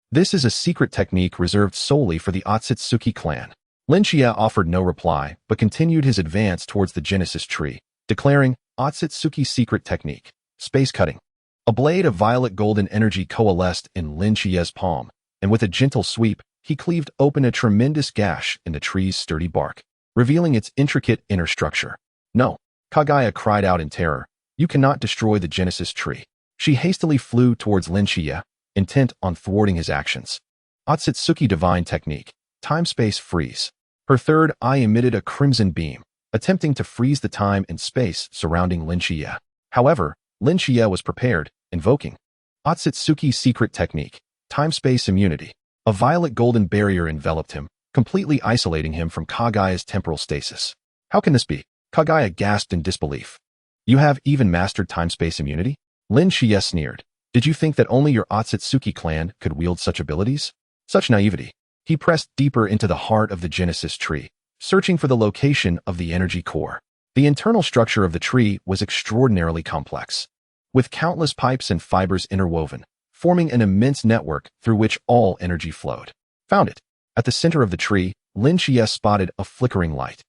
This is a secret technique reserved solely for the Atsutsuki clan. Lin Shichiya offered no reply, but continued his advance towards the Genesis tree, declaring, Atsutsuki secret technique. Space cutting. A blade of violet golden energy coalesced in Lin Shichiya's palm, and with a gentle sweep, he cleaved open a tremendous gash in the tree's sturdy bark, revealing its intricate inner structure. No, Kagaya cried out in terror. You cannot destroy the Genesis tree. She hastily flew towards Lin Shichiya, intent on thwarting his actions. Atsutsuki divine technique. Time-space freeze. Her third eye emitted a crimson beam, attempting to freeze the time and space surrounding Lin Shichiya. However, Lin Shichiya was prepared, invoking Atsutsuki secret technique. Time-space immunity. A violet golden barrier enveloped him, completely isolating him from Kagaya's temporal stasis. How can this be? Kagaya gasped in disbelief. You have even mastered time-space immunity? Lin Shichiya sneered. Did you think that only your Atsutsuki clan could wield such abilities? Such naivety. He pressed deeper into the heart of the Genesis tree, searching for the location of the energy core. The internal structure of the tree was extraordinarily complex, with countless pipes and fibers interwoven, forming an immense network through which all energy flowed. Found it. At the center of the tree, Lin Shichiya spotted a flickering light.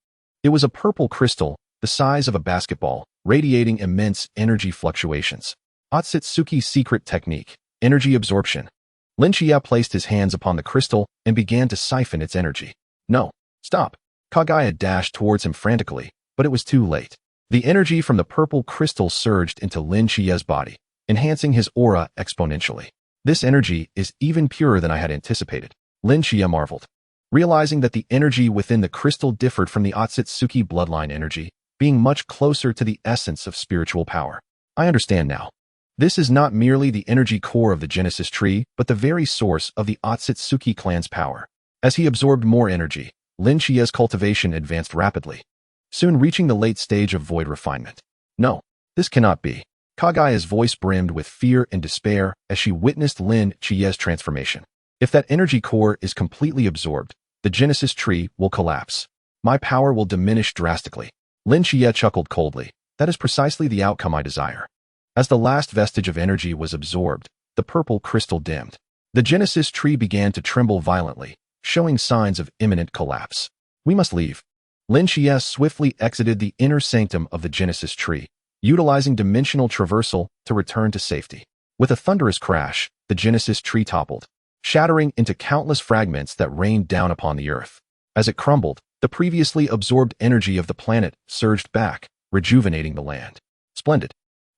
It was a purple crystal, the size of a basketball, radiating immense energy fluctuations. Atsutsuki secret technique. Energy absorption. Lin Shichiya placed his hands upon the crystal and began to siphon its energy. No, stop. Kagaya dashed towards him frantically, but it was too late. The energy from the purple crystal surged into Lin Shichiya's body, enhancing his aura exponentially. This energy is even purer than I had anticipated. Lin Shichiya marveled, realizing that the energy within the crystal differed from the Atsutsuki bloodline energy, being much closer to the essence of spiritual power. I understand now. This is not merely the energy core of the Genesis tree, but the very source of the Atsutsuki clan's power. As he absorbed more energy, Lin Shichiya's cultivation advanced rapidly, soon reaching the late stage of void refinement. No, this cannot be. Kagaya's voice brimmed with fear and despair as she witnessed Lin Shichiya's transformation. If that energy core is completely absorbed, the Genesis tree will collapse. My power will diminish drastically. Lin Shichiya chuckled coldly. That is precisely the outcome I desire. As the last vestige of energy was absorbed, the purple crystal dimmed. The Genesis tree began to tremble violently, showing signs of imminent collapse. We must leave. Lin Shichiya swiftly exited the inner sanctum of the Genesis tree, utilizing dimensional traversal to return to safety. With a thunderous crash, the Genesis tree toppled, shattering into countless fragments that rained down upon the earth. As it crumbled, the previously absorbed energy of the planet surged back, rejuvenating the land. Splendid.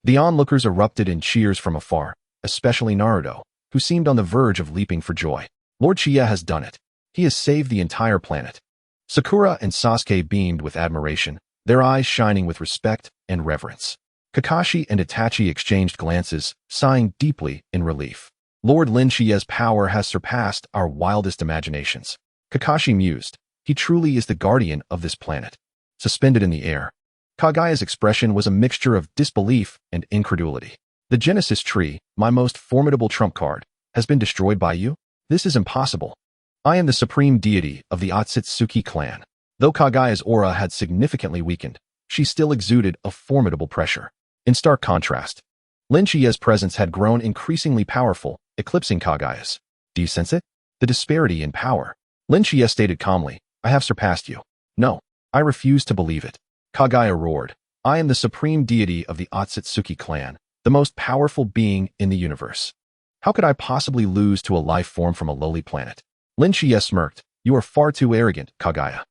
The onlookers erupted in cheers from afar, especially Naruto, who seemed on the verge of leaping for joy. Lord Shichiya has done it. He has saved the entire planet. Sakura and Sasuke beamed with admiration, their eyes shining with respect and reverence. Kakashi and Itachi exchanged glances, sighing deeply in relief. Lord Lin Shichiya's power has surpassed our wildest imaginations. Kakashi mused. He truly is the guardian of this planet. Suspended in the air, Kagaya's expression was a mixture of disbelief and incredulity. The Genesis tree, my most formidable trump card, has been destroyed by you? This is impossible. I am the supreme deity of the Atsutsuki clan. Though Kagaya's aura had significantly weakened, she still exuded a formidable pressure. In stark contrast, Lin Shichiya's presence had grown increasingly powerful, eclipsing Kagaya's. Do you sense it? The disparity in power. Lin Shichiya stated calmly, I have surpassed you. No, I refuse to believe it. Kagaya roared. I am the supreme deity of the Atsutsuki clan, the most powerful being in the universe. How could I possibly lose to a life form from a lowly planet? Lin Shichiya smirked. You are far too arrogant, Kagaya.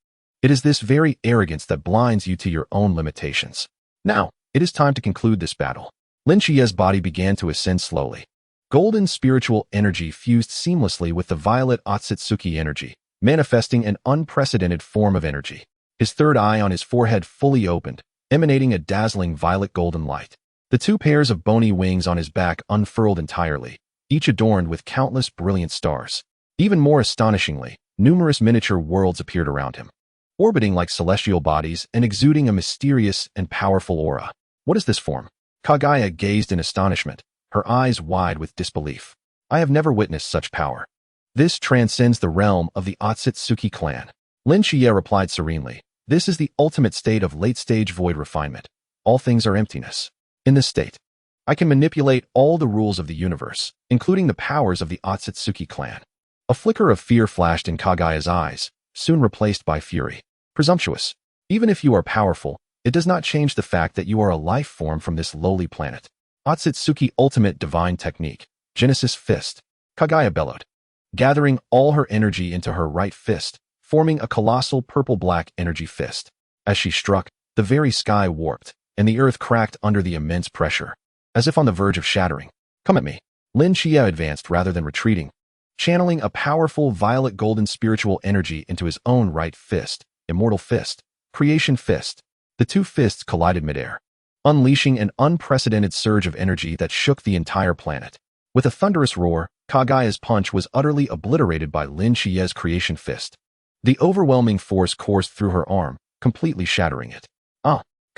It is this very arrogance that blinds you to your own limitations. Now, it is time to conclude this battle. Lin Shichiya's body began to ascend slowly. Golden spiritual energy fused seamlessly with the violet Atsutsuki energy, manifesting an unprecedented form of energy. His third eye on his forehead fully opened, emanating a dazzling violet-golden light. The two pairs of bony wings on his back unfurled entirely, each adorned with countless brilliant stars. Even more astonishingly, numerous miniature worlds appeared around him, orbiting like celestial bodies and exuding a mysterious and powerful aura. What is this form? Kaguya gazed in astonishment, her eyes wide with disbelief. I have never witnessed such power. This transcends the realm of the Atsutsuki clan. Shichiya replied serenely, this is the ultimate state of late-stage void refinement. All things are emptiness. In this state, I can manipulate all the rules of the universe, including the powers of the Atsutsuki clan. A flicker of fear flashed in Kaguya's eyes, soon replaced by fury. Presumptuous. Even if you are powerful, it does not change the fact that you are a life form from this lowly planet. Atsutsuki Ultimate Divine Technique. Genesis Fist. Kaguya bellowed, gathering all her energy into her right fist, forming a colossal purple-black energy fist. As she struck, the very sky warped, and the earth cracked under the immense pressure, as if on the verge of shattering. Come at me. Shichiya advanced rather than retreating, channeling a powerful violet-golden spiritual energy into his own right fist, Immortal Fist, Creation Fist. The two fists collided midair, unleashing an unprecedented surge of energy that shook the entire planet. With a thunderous roar, Kaguya's punch was utterly obliterated by Shichiya's Creation Fist. The overwhelming force coursed through her arm, completely shattering it.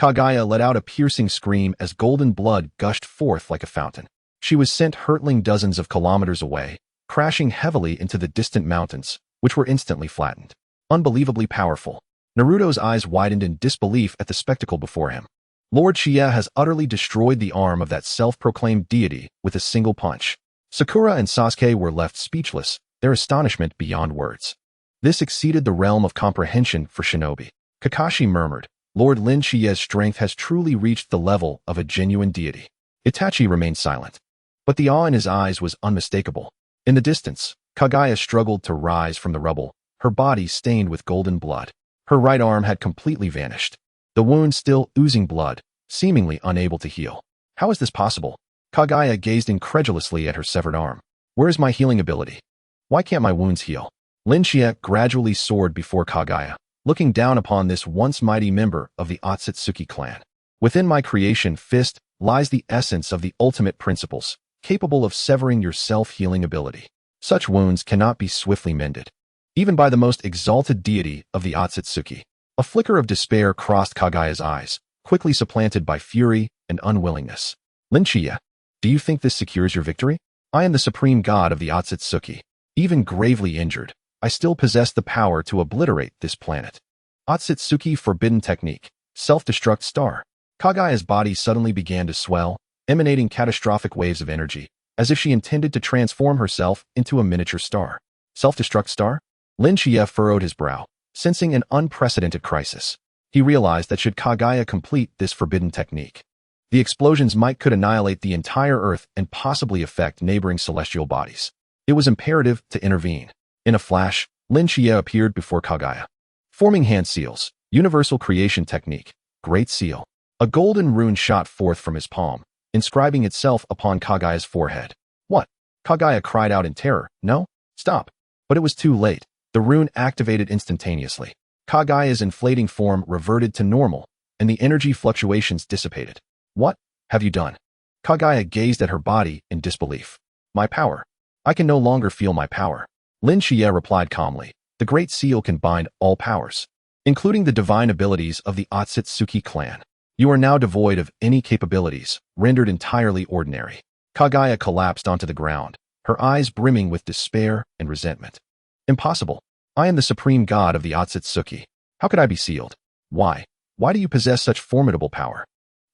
Kaguya let out a piercing scream as golden blood gushed forth like a fountain. She was sent hurtling dozens of kilometers away, crashing heavily into the distant mountains, which were instantly flattened. Unbelievably powerful. Naruto's eyes widened in disbelief at the spectacle before him. Lord Shichiya has utterly destroyed the arm of that self-proclaimed deity with a single punch. Sakura and Sasuke were left speechless, their astonishment beyond words. This exceeded the realm of comprehension for shinobi. Kakashi murmured, Lord Shichiya's strength has truly reached the level of a genuine deity. Itachi remained silent, but the awe in his eyes was unmistakable. In the distance, Kaguya struggled to rise from the rubble, her body stained with golden blood. Her right arm had completely vanished, the wound still oozing blood, seemingly unable to heal. How is this possible? Kaguya gazed incredulously at her severed arm. Where is my healing ability? Why can't my wounds heal? Shichiya gradually soared before Kaguya, looking down upon this once mighty member of the Atsutsuki clan. Within my Creation Fist lies the essence of the ultimate principles, capable of severing your self-healing ability. Such wounds cannot be swiftly mended, even by the most exalted deity of the Atsutsuki. A flicker of despair crossed Kaguya's eyes, quickly supplanted by fury and unwillingness. Shichiya, do you think this secures your victory? I am the supreme god of the Atsutsuki. Even gravely injured, I still possess the power to obliterate this planet. Atsutsuki Forbidden Technique. Self-destruct star. Kaguya's body suddenly began to swell, emanating catastrophic waves of energy, as if she intended to transform herself into a miniature star. Self-destruct star? Shichiya furrowed his brow, sensing an unprecedented crisis. He realized that should Kaguya complete this forbidden technique, the explosions could annihilate the entire Earth and possibly affect neighboring celestial bodies. It was imperative to intervene. In a flash, Shichiya appeared before Kaguya, forming hand seals. Universal Creation Technique. Great Seal. A golden rune shot forth from his palm, inscribing itself upon Kaguya's forehead. What? Kaguya cried out in terror. No? Stop. But it was too late. The rune activated instantaneously. Kaguya's inflating form reverted to normal, and the energy fluctuations dissipated. What have you done? Kaguya gazed at her body in disbelief. My power. I can no longer feel my power. Shichiya replied calmly. The Great Seal can bind all powers, including the divine abilities of the Atsutsuki clan. You are now devoid of any capabilities, rendered entirely ordinary. Kaguya collapsed onto the ground, her eyes brimming with despair and resentment. Impossible. I am the supreme god of the Atsutsuki. How could I be sealed? Why? Why do you possess such formidable power?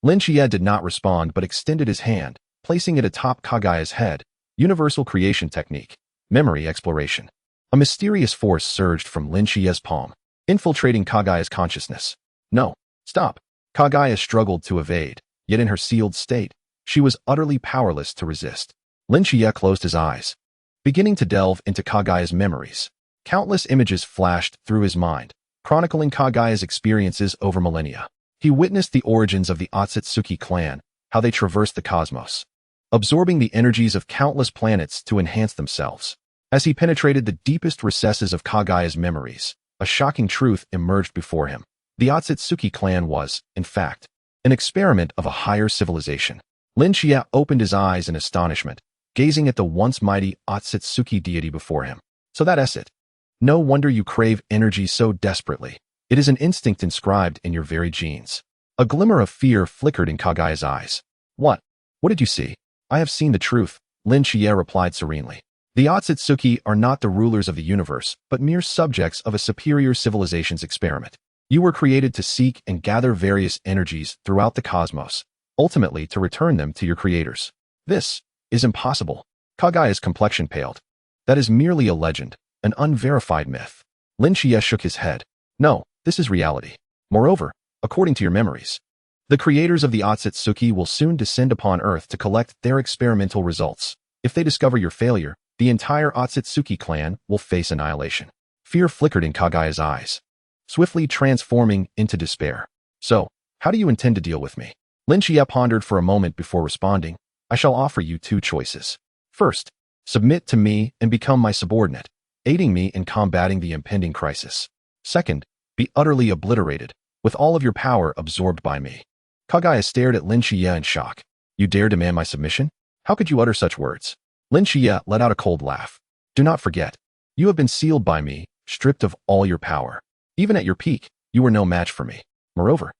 Shichiya did not respond but extended his hand, placing it atop Kaguya's head. Universal Creation Technique. Memory Exploration. A mysterious force surged from Shichiya's palm, infiltrating Kaguya's consciousness. No. Stop. Kaguya struggled to evade, yet in her sealed state, she was utterly powerless to resist. Shichiya closed his eyes, beginning to delve into Kaguya's memories. Countless images flashed through his mind, chronicling Kaguya's experiences over millennia. He witnessed the origins of the Atsutsuki clan, how they traversed the cosmos, absorbing the energies of countless planets to enhance themselves. As he penetrated the deepest recesses of Kagaya's memories, a shocking truth emerged before him. The Atsutsuki clan was, in fact, an experiment of a higher civilization. Shichiya opened his eyes in astonishment, gazing at the once mighty Atsutsuki deity before him. So that's it. No wonder you crave energy so desperately. It is an instinct inscribed in your very genes. A glimmer of fear flickered in Kagaya's eyes. What? What did you see? I have seen the truth, Shichiya replied serenely. The Atsutsuki are not the rulers of the universe, but mere subjects of a superior civilization's experiment. You were created to seek and gather various energies throughout the cosmos, ultimately to return them to your creators. This is impossible. Kagaya's complexion paled. That is merely a legend, an unverified myth. Shichiya shook his head. No, this is reality. Moreover, according to your memories, the creators of the Atsutsuki will soon descend upon Earth to collect their experimental results. If they discover your failure, the entire Atsutsuki clan will face annihilation. Fear flickered in Kagaya's eyes, swiftly transforming into despair. So, how do you intend to deal with me? Shichiya pondered for a moment before responding. I shall offer you two choices. First, submit to me and become my subordinate, aiding me in combating the impending crisis. Second, be utterly obliterated, with all of your power absorbed by me. Kagaya stared at Shichiya in shock. You dare demand my submission? How could you utter such words? Shichiya let out a cold laugh. Do not forget, you have been sealed by me, stripped of all your power. Even at your peak, you were no match for me. Moreover,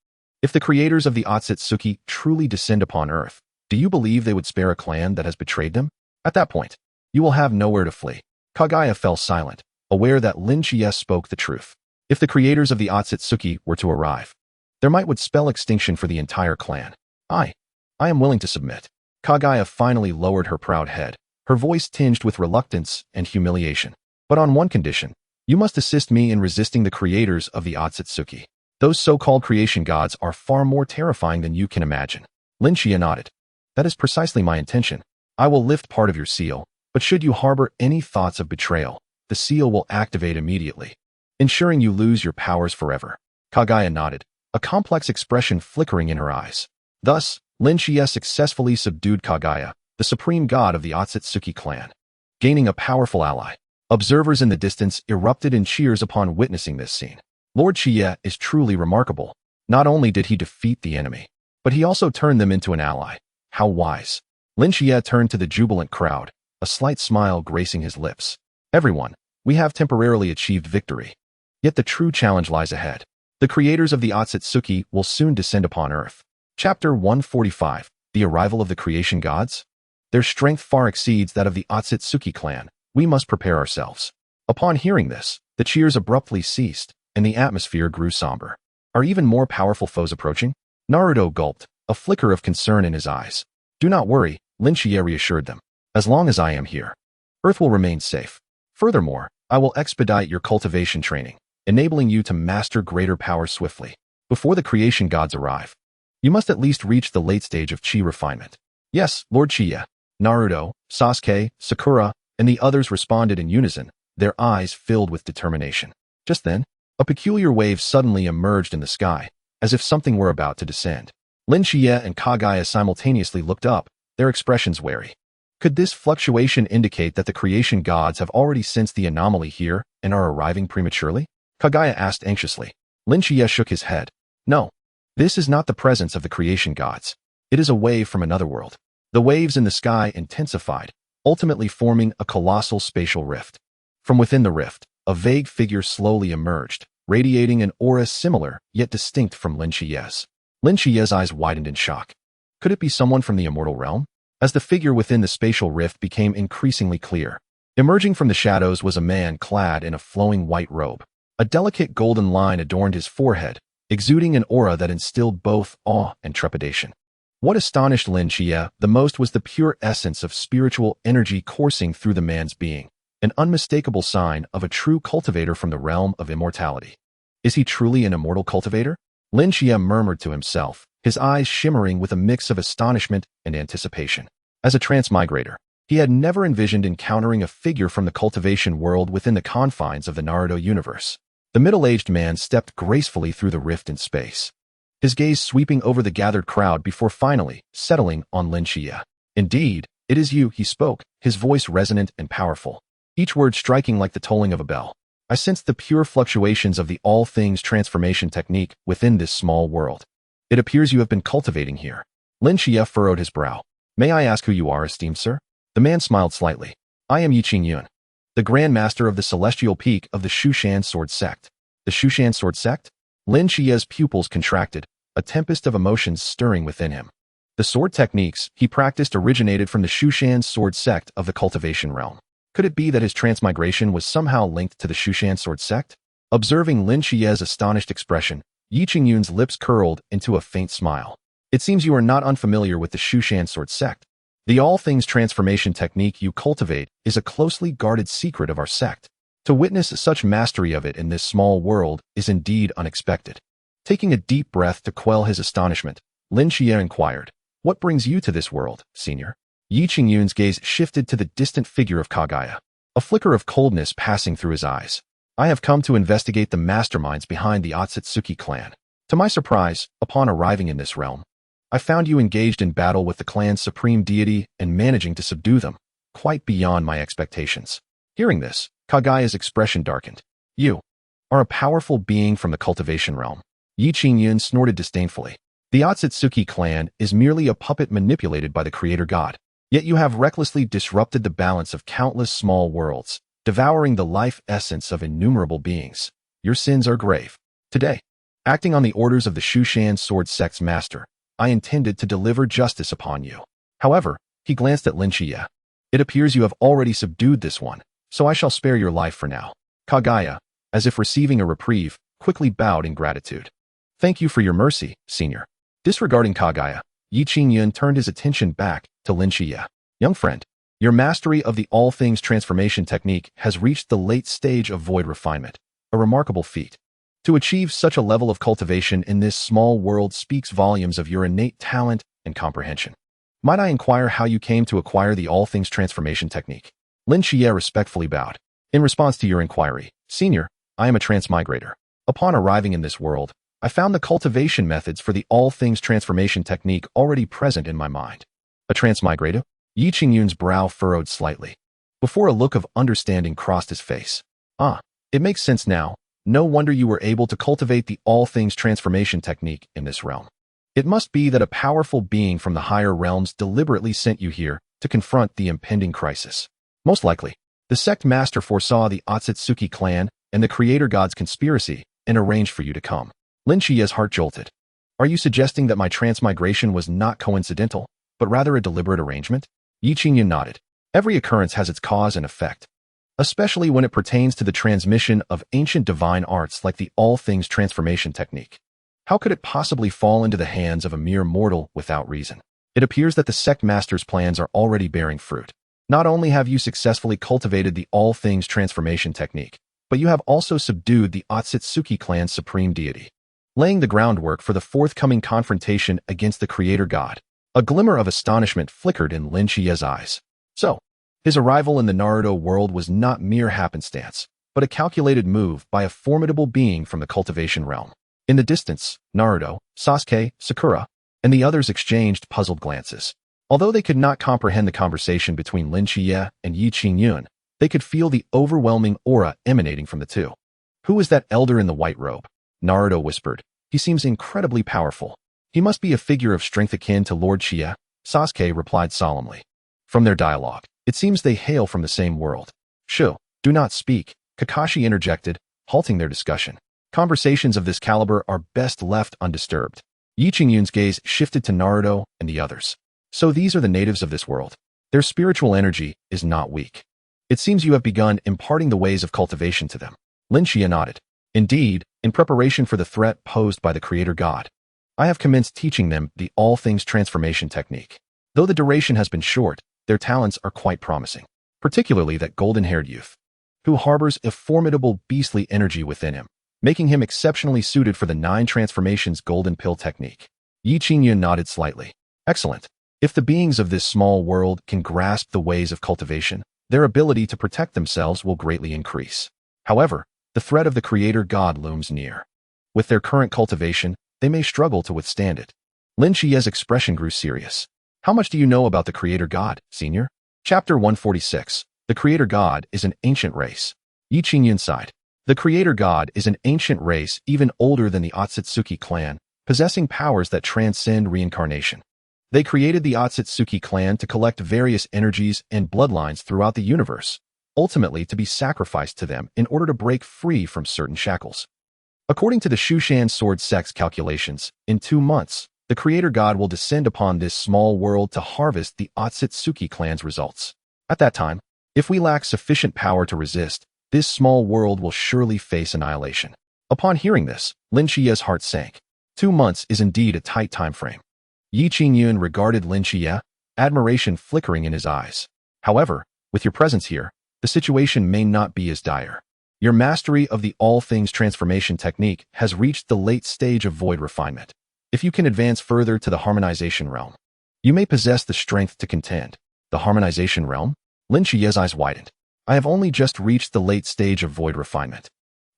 if the creators of the Atsutsuki truly descend upon Earth, do you believe they would spare a clan that has betrayed them? At that point, you will have nowhere to flee. Kagaya fell silent, aware that Shichiya spoke the truth. If the creators of the Atsutsuki were to arrive, their might would spell extinction for the entire clan. I am willing to submit. Kagaya finally lowered her proud head, her voice tinged with reluctance and humiliation. But on one condition, you must assist me in resisting the creators of the Atsutsuki. Those so-called creation gods are far more terrifying than you can imagine. Shichiya nodded. That is precisely my intention. I will lift part of your seal, but should you harbor any thoughts of betrayal, the seal will activate immediately, ensuring you lose your powers forever. Kagaya nodded, a complex expression flickering in her eyes. Thus, Shichiya successfully subdued Kagaya, the supreme god of the Atsutsuki clan, gaining a powerful ally. Observers in the distance erupted in cheers upon witnessing this scene. Lord Shichiya is truly remarkable. Not only did he defeat the enemy, but he also turned them into an ally. How wise. Shichiya turned to the jubilant crowd, a slight smile gracing his lips. Everyone, we have temporarily achieved victory. Yet the true challenge lies ahead. The creators of the Atsutsuki will soon descend upon Earth. Chapter 145, The Arrival of the Creation Gods? Their strength far exceeds that of the Atsutsuki clan. We must prepare ourselves. Upon hearing this, the cheers abruptly ceased, and the atmosphere grew somber. Are even more powerful foes approaching? Naruto gulped, a flicker of concern in his eyes. Do not worry, Shichiya reassured them. As long as I am here, Earth will remain safe. Furthermore, I will expedite your cultivation training, enabling you to master greater power swiftly. Before the creation gods arrive, you must at least reach the late stage of chi refinement. Yes, Lord Shichiya. Naruto, Sasuke, Sakura, and the others responded in unison, their eyes filled with determination. Just then, a peculiar wave suddenly emerged in the sky, as if something were about to descend. Shichiya and Kagaya simultaneously looked up, their expressions wary. Could this fluctuation indicate that the creation gods have already sensed the anomaly here and are arriving prematurely? Kagaya asked anxiously. Shichiya shook his head. No, this is not the presence of the creation gods. It is a wave from another world. The waves in the sky intensified, ultimately forming a colossal spatial rift. From within the rift, a vague figure slowly emerged, radiating an aura similar yet distinct from Shichiya's. Shichiya's eyes widened in shock. Could it be someone from the immortal realm? As the figure within the spatial rift became increasingly clear, emerging from the shadows was a man clad in a flowing white robe. A delicate golden line adorned his forehead, exuding an aura that instilled both awe and trepidation. What astonished Shichiya the most was the pure essence of spiritual energy coursing through the man's being, an unmistakable sign of a true cultivator from the realm of immortality. Is he truly an immortal cultivator? Shichiya murmured to himself, his eyes shimmering with a mix of astonishment and anticipation. As a transmigrator, he had never envisioned encountering a figure from the cultivation world within the confines of the Naruto universe. The middle-aged man stepped gracefully through the rift in space, his gaze sweeping over the gathered crowd before finally settling on Shichiya. Indeed, it is you, he spoke, his voice resonant and powerful. each word striking like the tolling of a bell. I sensed the pure fluctuations of the all things transformation technique within this small world. It appears you have been cultivating here. Shichiya furrowed his brow. May I ask who you are, esteemed sir? The man smiled slightly. I am Yiqing, the Grand Master of the Celestial Peak of the Shushan Sword Sect. The Shushan Sword Sect? Shichiya's pupils contracted, a tempest of emotions stirring within him. The sword techniques he practiced originated from the Shushan Sword Sect of the cultivation realm. Could it be that his transmigration was somehow linked to the Shushan Sword Sect? Observing Shichiya's astonished expression, Yiqing's lips curled into a faint smile. It seems you are not unfamiliar with the Shushan Sword Sect. The all things transformation technique you cultivate is a closely guarded secret of our sect. To witness such mastery of it in this small world is indeed unexpected. Taking a deep breath to quell his astonishment, Shichiya inquired, what brings you to this world, senior? Yiqing's gaze shifted to the distant figure of Kagaya, a flicker of coldness passing through his eyes. I have come to investigate the masterminds behind the Atsutsuki clan. To my surprise, upon arriving in this realm, I found you engaged in battle with the clan's supreme deity and managing to subdue them, quite beyond my expectations. Hearing this, Kagaya's expression darkened. You are a powerful being from the cultivation realm. Yiqing snorted disdainfully. The Atsutsuki clan is merely a puppet manipulated by the creator god. Yet you have recklessly disrupted the balance of countless small worlds, devouring the life essence of innumerable beings. Your sins are grave. Today, acting on the orders of the Shushan Sword Sect's master, I intended to deliver justice upon you. However, he glanced at Shichiya. It appears you have already subdued this one, so I shall spare your life for now. Kagaya, as if receiving a reprieve, quickly bowed in gratitude. Thank you for your mercy, senior. Disregarding Kagaya, Yiqing turned his attention back to Shichiya. Young friend, your mastery of the all things transformation technique has reached the late stage of void refinement, a remarkable feat. To achieve such a level of cultivation in this small world speaks volumes of your innate talent and comprehension. Might I inquire how you came to acquire the all things transformation technique? Shichiya respectfully bowed. In response to your inquiry, senior, I am a transmigrator. Upon arriving in this world, I found the cultivation methods for the all things transformation technique already present in my mind. A transmigrator? Yiqing's brow furrowed slightly, before a look of understanding crossed his face. Ah, it makes sense now. No wonder you were able to cultivate the all things transformation technique in this realm. It must be that a powerful being from the higher realms deliberately sent you here to confront the impending crisis. Most likely, the sect master foresaw the Atsutsuki clan and the creator god's conspiracy and arranged for you to come. Shichiya's heart jolted. Are you suggesting that my transmigration was not coincidental, but rather a deliberate arrangement? Yiqing nodded. Every occurrence has its cause and effect, especially when it pertains to the transmission of ancient divine arts like the all things transformation technique. How could it possibly fall into the hands of a mere mortal without reason? It appears that the sect master's plans are already bearing fruit. Not only have you successfully cultivated the all things transformation technique, but you have also subdued the Atsutsuki clan's supreme deity, laying the groundwork for the forthcoming confrontation against the creator god. A glimmer of astonishment flickered in Shichiya's eyes. So, his arrival in the Naruto world was not mere happenstance, but a calculated move by a formidable being from the cultivation realm. In the distance, Naruto, Sasuke, Sakura, and the others exchanged puzzled glances. Although they could not comprehend the conversation between Shichiya and Yiqing, they could feel the overwhelming aura emanating from the two. Who is that elder in the white robe? Naruto whispered. He seems incredibly powerful. He must be a figure of strength akin to Lord Shichiya, Sasuke replied solemnly. From their dialogue, it seems they hail from the same world. Shoo, do not speak, Kakashi interjected, halting their discussion. Conversations of this caliber are best left undisturbed. Yiqing's gaze shifted to Naruto and the others. So these are the natives of this world. Their spiritual energy is not weak. It seems you have begun imparting the ways of cultivation to them. Shichiya nodded. Indeed, in preparation for the threat posed by the creator god, I have commenced teaching them the all things transformation technique. Though the duration has been short, their talents are quite promising, particularly that golden-haired youth, who harbors a formidable beastly energy within him, making him exceptionally suited for the 9 transformations golden pill technique. Yiqing nodded slightly. Excellent. If the beings of this small world can grasp the ways of cultivation, their ability to protect themselves will greatly increase. However, the threat of the creator god looms near. With their current cultivation, they may struggle to withstand it. Shichiya's expression grew serious. How much do you know about the creator god, senior? Chapter 146. The Creator God is an ancient race. Yi Qingyun sighed. The Creator God is an ancient race even older than the Atsutsuki clan, possessing powers that transcend reincarnation. They created the Atsutsuki clan to collect various energies and bloodlines throughout the universe, ultimately to be sacrificed to them in order to break free from certain shackles. According to the Shushan Sword Sect's calculations, in 2 months, the Creator God will descend upon this small world to harvest the Atsutsuki clan's results. At that time, if we lack sufficient power to resist, this small world will surely face annihilation. Upon hearing this, Lin Shiya's heart sank. 2 months is indeed a tight time frame. Yi Qingyun regarded Lin Shiya, admiration flickering in his eyes. However, with your presence here, the situation may not be as dire. Your mastery of the all things transformation technique has reached the late stage of void refinement. If you can advance further to the harmonization realm, you may possess the strength to contend. The harmonization realm? Lin Shiya's eyes widened. I have only just reached the late stage of void refinement.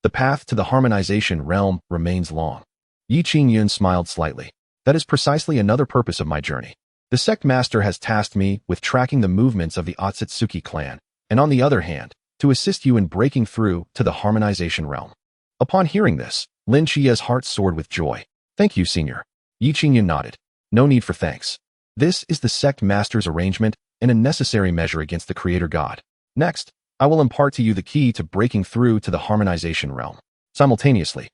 The path to the harmonization realm remains long. Yi Qingyun smiled slightly. That is precisely another purpose of my journey. The sect master has tasked me with tracking the movements of the Atsutsuki clan, and on the other hand, to assist you in breaking through to the harmonization realm. Upon hearing this, Lin Shiya's heart soared with joy. Thank you, senior. Yi Qingyun nodded. No need for thanks. This is the sect master's arrangement and a necessary measure against the Creator God. Next, I will impart to you the key to breaking through to the harmonization realm. Simultaneously,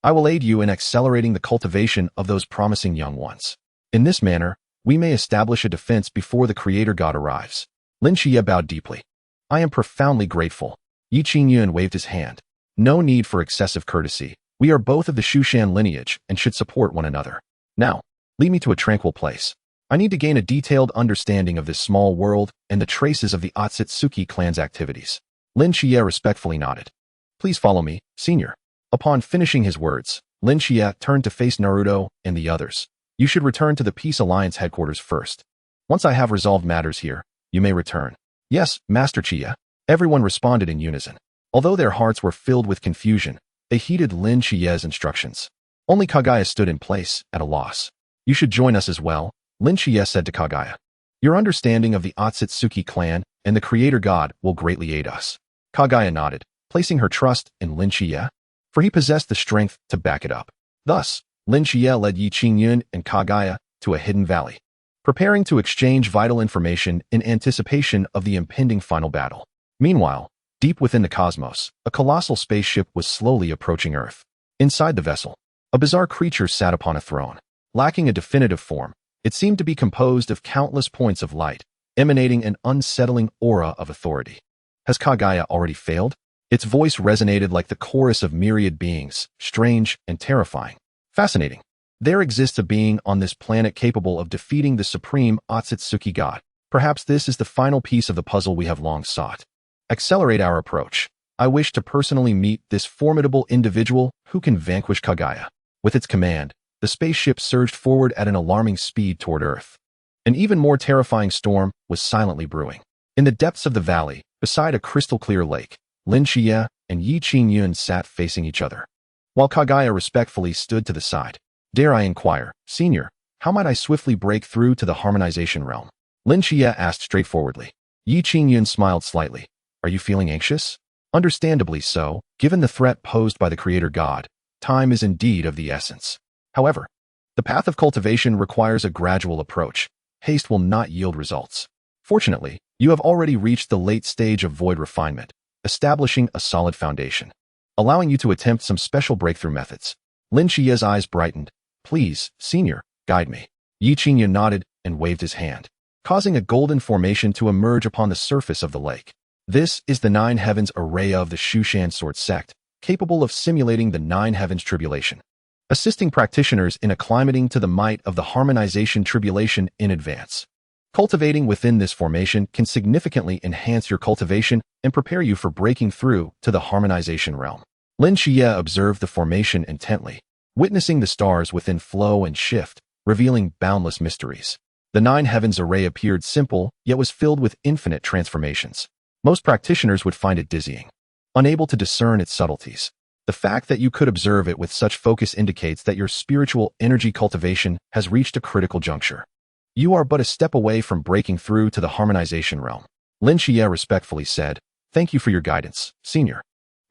I will aid you in accelerating the cultivation of those promising young ones. In this manner, we may establish a defense before the Creator God arrives. Lin Shiya bowed deeply. I am profoundly grateful. Yi Qingyun waved his hand. No need for excessive courtesy. We are both of the Shushan lineage and should support one another. Now, lead me to a tranquil place. I need to gain a detailed understanding of this small world and the traces of the Atsutsuki clan's activities. Lin Shiya respectfully nodded. Please follow me, senior. Upon finishing his words, Lin Shiya turned to face Naruto and the others. You should return to the Peace Alliance headquarters first. Once I have resolved matters here, you may return. Yes, Master Chiya. Everyone responded in unison. Although their hearts were filled with confusion, they heeded Lin Shiya's instructions. Only Kagaya stood in place, at a loss. You should join us as well, Lin Shiya said to Kagaya. Your understanding of the Atsutsuki clan and the Creator God will greatly aid us. Kagaya nodded, placing her trust in Lin Shiya, for he possessed the strength to back it up. Thus, Lin Shiya led Yi Qingyun and Kagaya to a hidden valley, preparing to exchange vital information in anticipation of the impending final battle. Meanwhile, deep within the cosmos, a colossal spaceship was slowly approaching Earth. Inside the vessel, a bizarre creature sat upon a throne. Lacking a definitive form, it seemed to be composed of countless points of light, emanating an unsettling aura of authority. Has Kagaya already failed? Its voice resonated like the chorus of myriad beings, strange and terrifying. Fascinating. There exists a being on this planet capable of defeating the supreme Atsutsuki god. Perhaps this is the final piece of the puzzle we have long sought. Accelerate our approach. I wish to personally meet this formidable individual who can vanquish Kagaya. With its command, the spaceship surged forward at an alarming speed toward Earth. An even more terrifying storm was silently brewing. In the depths of the valley, beside a crystal-clear lake, Lin Shiya and Yi Qingyun sat facing each other, while Kagaya respectfully stood to the side. Dare I inquire, senior, how might I swiftly break through to the harmonization realm? Lin Shiya asked straightforwardly. Yi Qingyun smiled slightly. Are you feeling anxious? Understandably so, given the threat posed by the Creator God. Time is indeed of the essence. However, the path of cultivation requires a gradual approach. Haste will not yield results. Fortunately, you have already reached the late stage of void refinement, establishing a solid foundation, allowing you to attempt some special breakthrough methods. Lin Shiya's eyes brightened. Please, senior, guide me. Yi Qingyun nodded and waved his hand, causing a golden formation to emerge upon the surface of the lake. This is the Nine Heavens array of the Shushan Sword Sect, capable of simulating the Nine Heavens tribulation, assisting practitioners in acclimating to the might of the harmonization tribulation in advance. Cultivating within this formation can significantly enhance your cultivation and prepare you for breaking through to the harmonization realm. Lin Shiya observed the formation intently, witnessing the stars within flow and shift, revealing boundless mysteries. The Nine Heavens array appeared simple, yet was filled with infinite transformations. Most practitioners would find it dizzying, unable to discern its subtleties. The fact that you could observe it with such focus indicates that your spiritual energy cultivation has reached a critical juncture. You are but a step away from breaking through to the harmonization realm. Lin Shichiya respectfully said, "Thank you for your guidance, senior.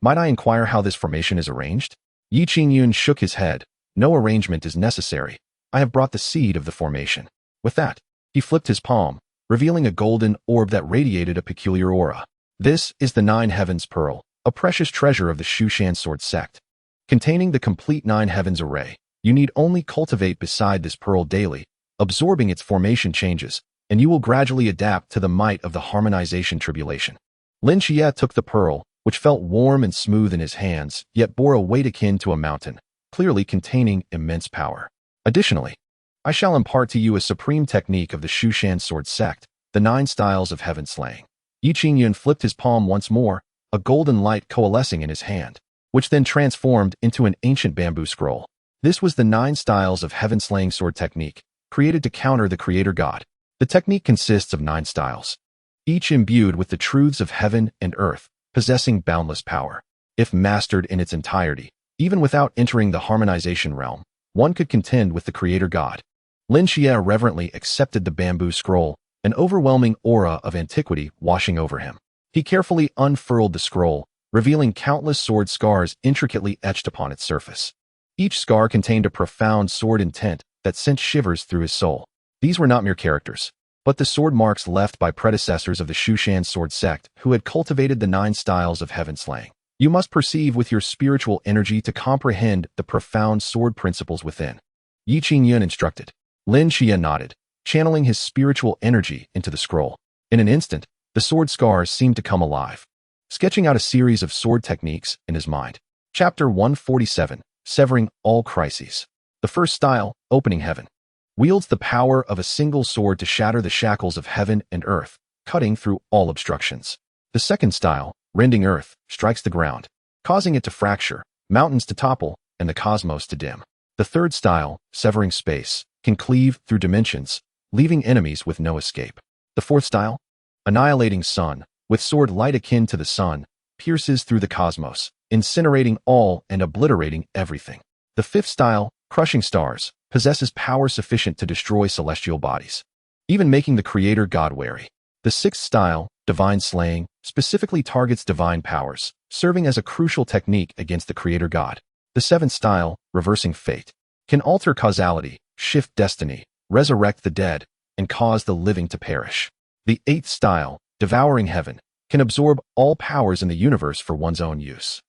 Might I inquire how this formation is arranged?" Yi Qingyun shook his head. "No arrangement is necessary. I have brought the seed of the formation." With that, he flipped his palm, revealing a golden orb that radiated a peculiar aura. This is the Nine Heavens Pearl, a precious treasure of the Shushan Sword sect. Containing the complete Nine Heavens array, you need only cultivate beside this pearl daily, absorbing its formation changes, and you will gradually adapt to the might of the harmonization tribulation. Lin Shichiya took the pearl, which felt warm and smooth in his hands, yet bore a weight akin to a mountain, clearly containing immense power. Additionally, I shall impart to you a supreme technique of the Shushan Sword sect, the 9 styles of heaven slaying. Yi Qingyun flipped his palm once more, a golden light coalescing in his hand, which then transformed into an ancient bamboo scroll. This was the 9 styles of heaven slaying sword technique, created to counter the creator god. The technique consists of 9 styles, each imbued with the truths of heaven and earth, possessing boundless power. If mastered in its entirety, even without entering the harmonization realm, one could contend with the creator god. Lin Shichiya reverently accepted the bamboo scroll, an overwhelming aura of antiquity washing over him. He carefully unfurled the scroll, revealing countless sword scars intricately etched upon its surface. Each scar contained a profound sword intent that sent shivers through his soul. These were not mere characters, but the sword marks left by predecessors of the Shushan Sword sect who had cultivated the 9 styles of heaven slaying. You must perceive with your spiritual energy to comprehend the profound sword principles within. Yi Qingyun instructed. Lin Shichiya nodded, channeling his spiritual energy into the scroll. In an instant, the sword scars seemed to come alive, sketching out a series of sword techniques in his mind. Chapter 147, Severing All Crises. The first style, Opening Heaven, wields the power of a single sword to shatter the shackles of heaven and earth, cutting through all obstructions. The second style, Rending Earth, strikes the ground, causing it to fracture, mountains to topple, and the cosmos to dim. The third style, Severing Space, can cleave through dimensions, leaving enemies with no escape. The fourth style, Annihilating Sun, with sword light akin to the sun, pierces through the cosmos, incinerating all and obliterating everything. The fifth style, Crushing Stars, possesses power sufficient to destroy celestial bodies, even making the creator god wary. The sixth style, Divine Slaying, specifically targets divine powers, serving as a crucial technique against the creator god. The seventh style, Reversing Fate, can alter causality, shift destiny, resurrect the dead, and cause the living to perish. The eighth style, Devouring Heaven, can absorb all powers in the universe for one's own use.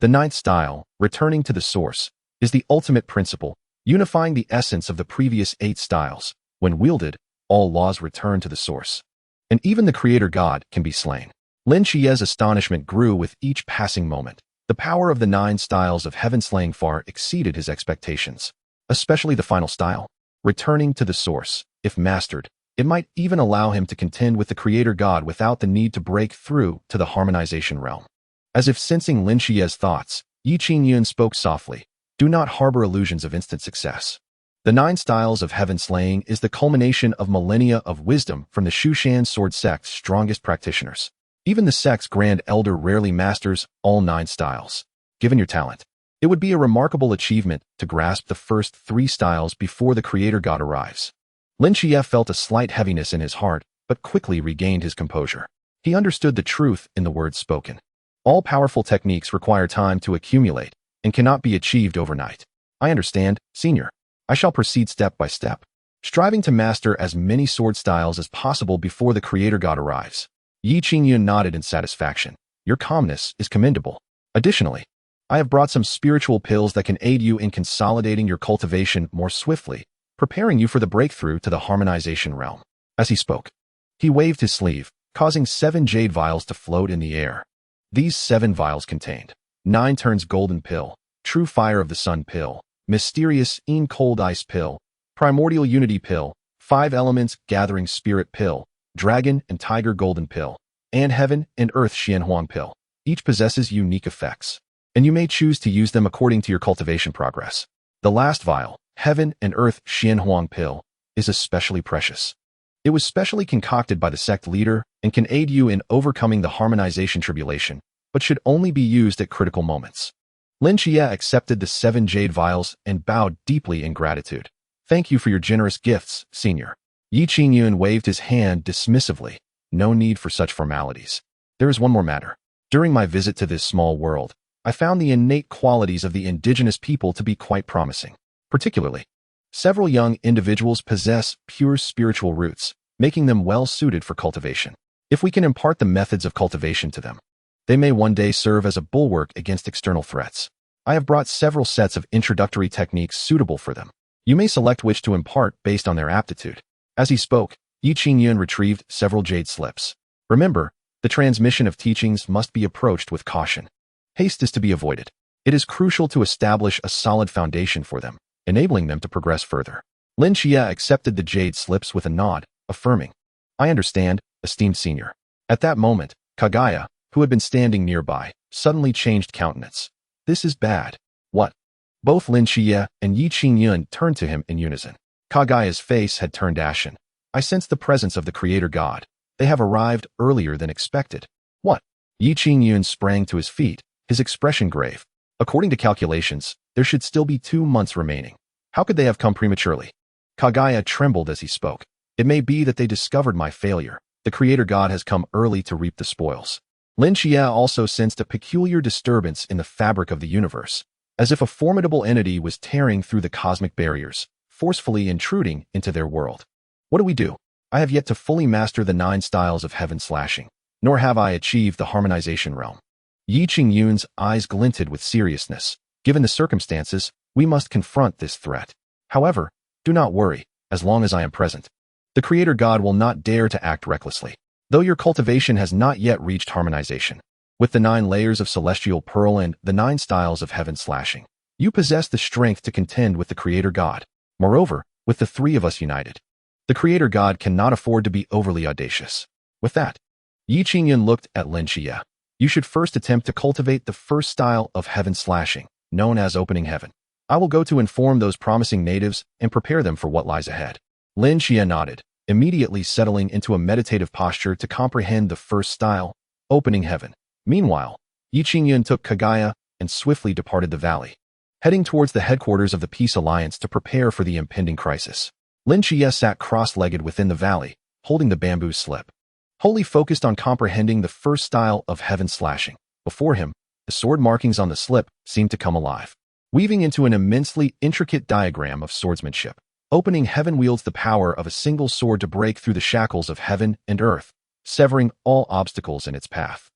The ninth style, Returning to the Source, is the ultimate principle, unifying the essence of the previous 8 styles. When wielded, all laws return to the source, and even the creator god can be slain. Lin Shichiya's astonishment grew with each passing moment. The power of the 9 styles of heaven slaying far exceeded his expectations, especially the final style, Returning to the Source. If mastered, it might even allow him to contend with the creator god without the need to break through to the harmonization realm. As if sensing Lin Shichiya's thoughts, Yi Qingyun spoke softly. Do not harbor illusions of instant success. The 9 styles of heaven slaying is the culmination of millennia of wisdom from the Shushan Sword sect's strongest practitioners. Even the sect's grand elder rarely masters all 9 styles. Given your talent, it would be a remarkable achievement to grasp the first 3 styles before the creator god arrives. Lin Shichiya felt a slight heaviness in his heart, but quickly regained his composure. He understood the truth in the words spoken. All powerful techniques require time to accumulate and cannot be achieved overnight. I understand, senior. I shall proceed step by step, striving to master as many sword styles as possible before the creator god arrives. Yi Qingyun nodded in satisfaction. Your calmness is commendable. Additionally, I have brought some spiritual pills that can aid you in consolidating your cultivation more swiftly, preparing you for the breakthrough to the harmonization realm. As he spoke, he waved his sleeve, causing 7 jade vials to float in the air. These 7 vials contained 9 turns golden pill, true fire of the sun pill, mysterious cold ice pill, primordial unity pill, 5 elements gathering spirit pill, dragon and tiger golden pill, and heaven and earth xianhuang pill. Each possesses unique effects, and you may choose to use them according to your cultivation progress. The last vial, heaven and earth xianhuang pill, is especially precious. It was specially concocted by the sect leader and can aid you in overcoming the harmonization tribulation, but should only be used at critical moments. Lin Shichiya accepted the 7 jade vials and bowed deeply in gratitude. Thank you for your generous gifts, senior. Yi Qingyun waved his hand dismissively. No need for such formalities. There is one more matter. During my visit to this small world, I found the innate qualities of the indigenous people to be quite promising. Particularly, several young individuals possess pure spiritual roots, making them well suited for cultivation. If we can impart the methods of cultivation to them, they may one day serve as a bulwark against external threats. I have brought several sets of introductory techniques suitable for them. You may select which to impart based on their aptitude. As he spoke, Yi Qingyun retrieved several jade slips. Remember, the transmission of teachings must be approached with caution. Haste is to be avoided. It is crucial to establish a solid foundation for them, enabling them to progress further. Lin Xia accepted the jade slips with a nod, affirming, "I understand, esteemed senior." At that moment, Kagaya, who had been standing nearby, suddenly changed countenance. "This is bad." "What?" Both Lin Xia and Yi Qingyun turned to him in unison. Kagaya's face had turned ashen. "I sense the presence of the Creator God. They have arrived earlier than expected." "What?" Yi Qingyun sprang to his feet, his expression grave. "According to calculations, there should still be 2 months remaining. How could they have come prematurely?" Kagaya trembled as he spoke. "It may be that they discovered my failure. The Creator God has come early to reap the spoils." Lin Xia also sensed a peculiar disturbance in the fabric of the universe, as if a formidable entity was tearing through the cosmic barriers, forcefully intruding into their world. "What do we do? I have yet to fully master the 9 styles of heaven slashing, nor have I achieved the harmonization realm." Yi Qingyun's eyes glinted with seriousness. "Given the circumstances, we must confront this threat. However, do not worry, as long as I am present. The Creator God will not dare to act recklessly. Though your cultivation has not yet reached harmonization, with the 9 layers of celestial pearl and the 9 styles of heaven slashing, you possess the strength to contend with the Creator God. Moreover, with the 3 of us united, the Creator God cannot afford to be overly audacious." With that, Yi Qingyun looked at Lin Xia. "You should first attempt to cultivate the first style of heaven slashing, known as opening heaven. I will go to inform those promising natives and prepare them for what lies ahead." Lin Xia nodded, immediately settling into a meditative posture to comprehend the first style, opening heaven. Meanwhile, Yi Qingyun took Kagaya and swiftly departed the valley, heading towards the headquarters of the Peace Alliance to prepare for the impending crisis. Lin Xia sat cross-legged within the valley, holding the bamboo slip, wholly focused on comprehending the first style of heaven slashing. Before him, the sword markings on the slip seemed to come alive, weaving into an immensely intricate diagram of swordsmanship. Opening heaven wields the power of a single sword to break through the shackles of heaven and earth, severing all obstacles in its path.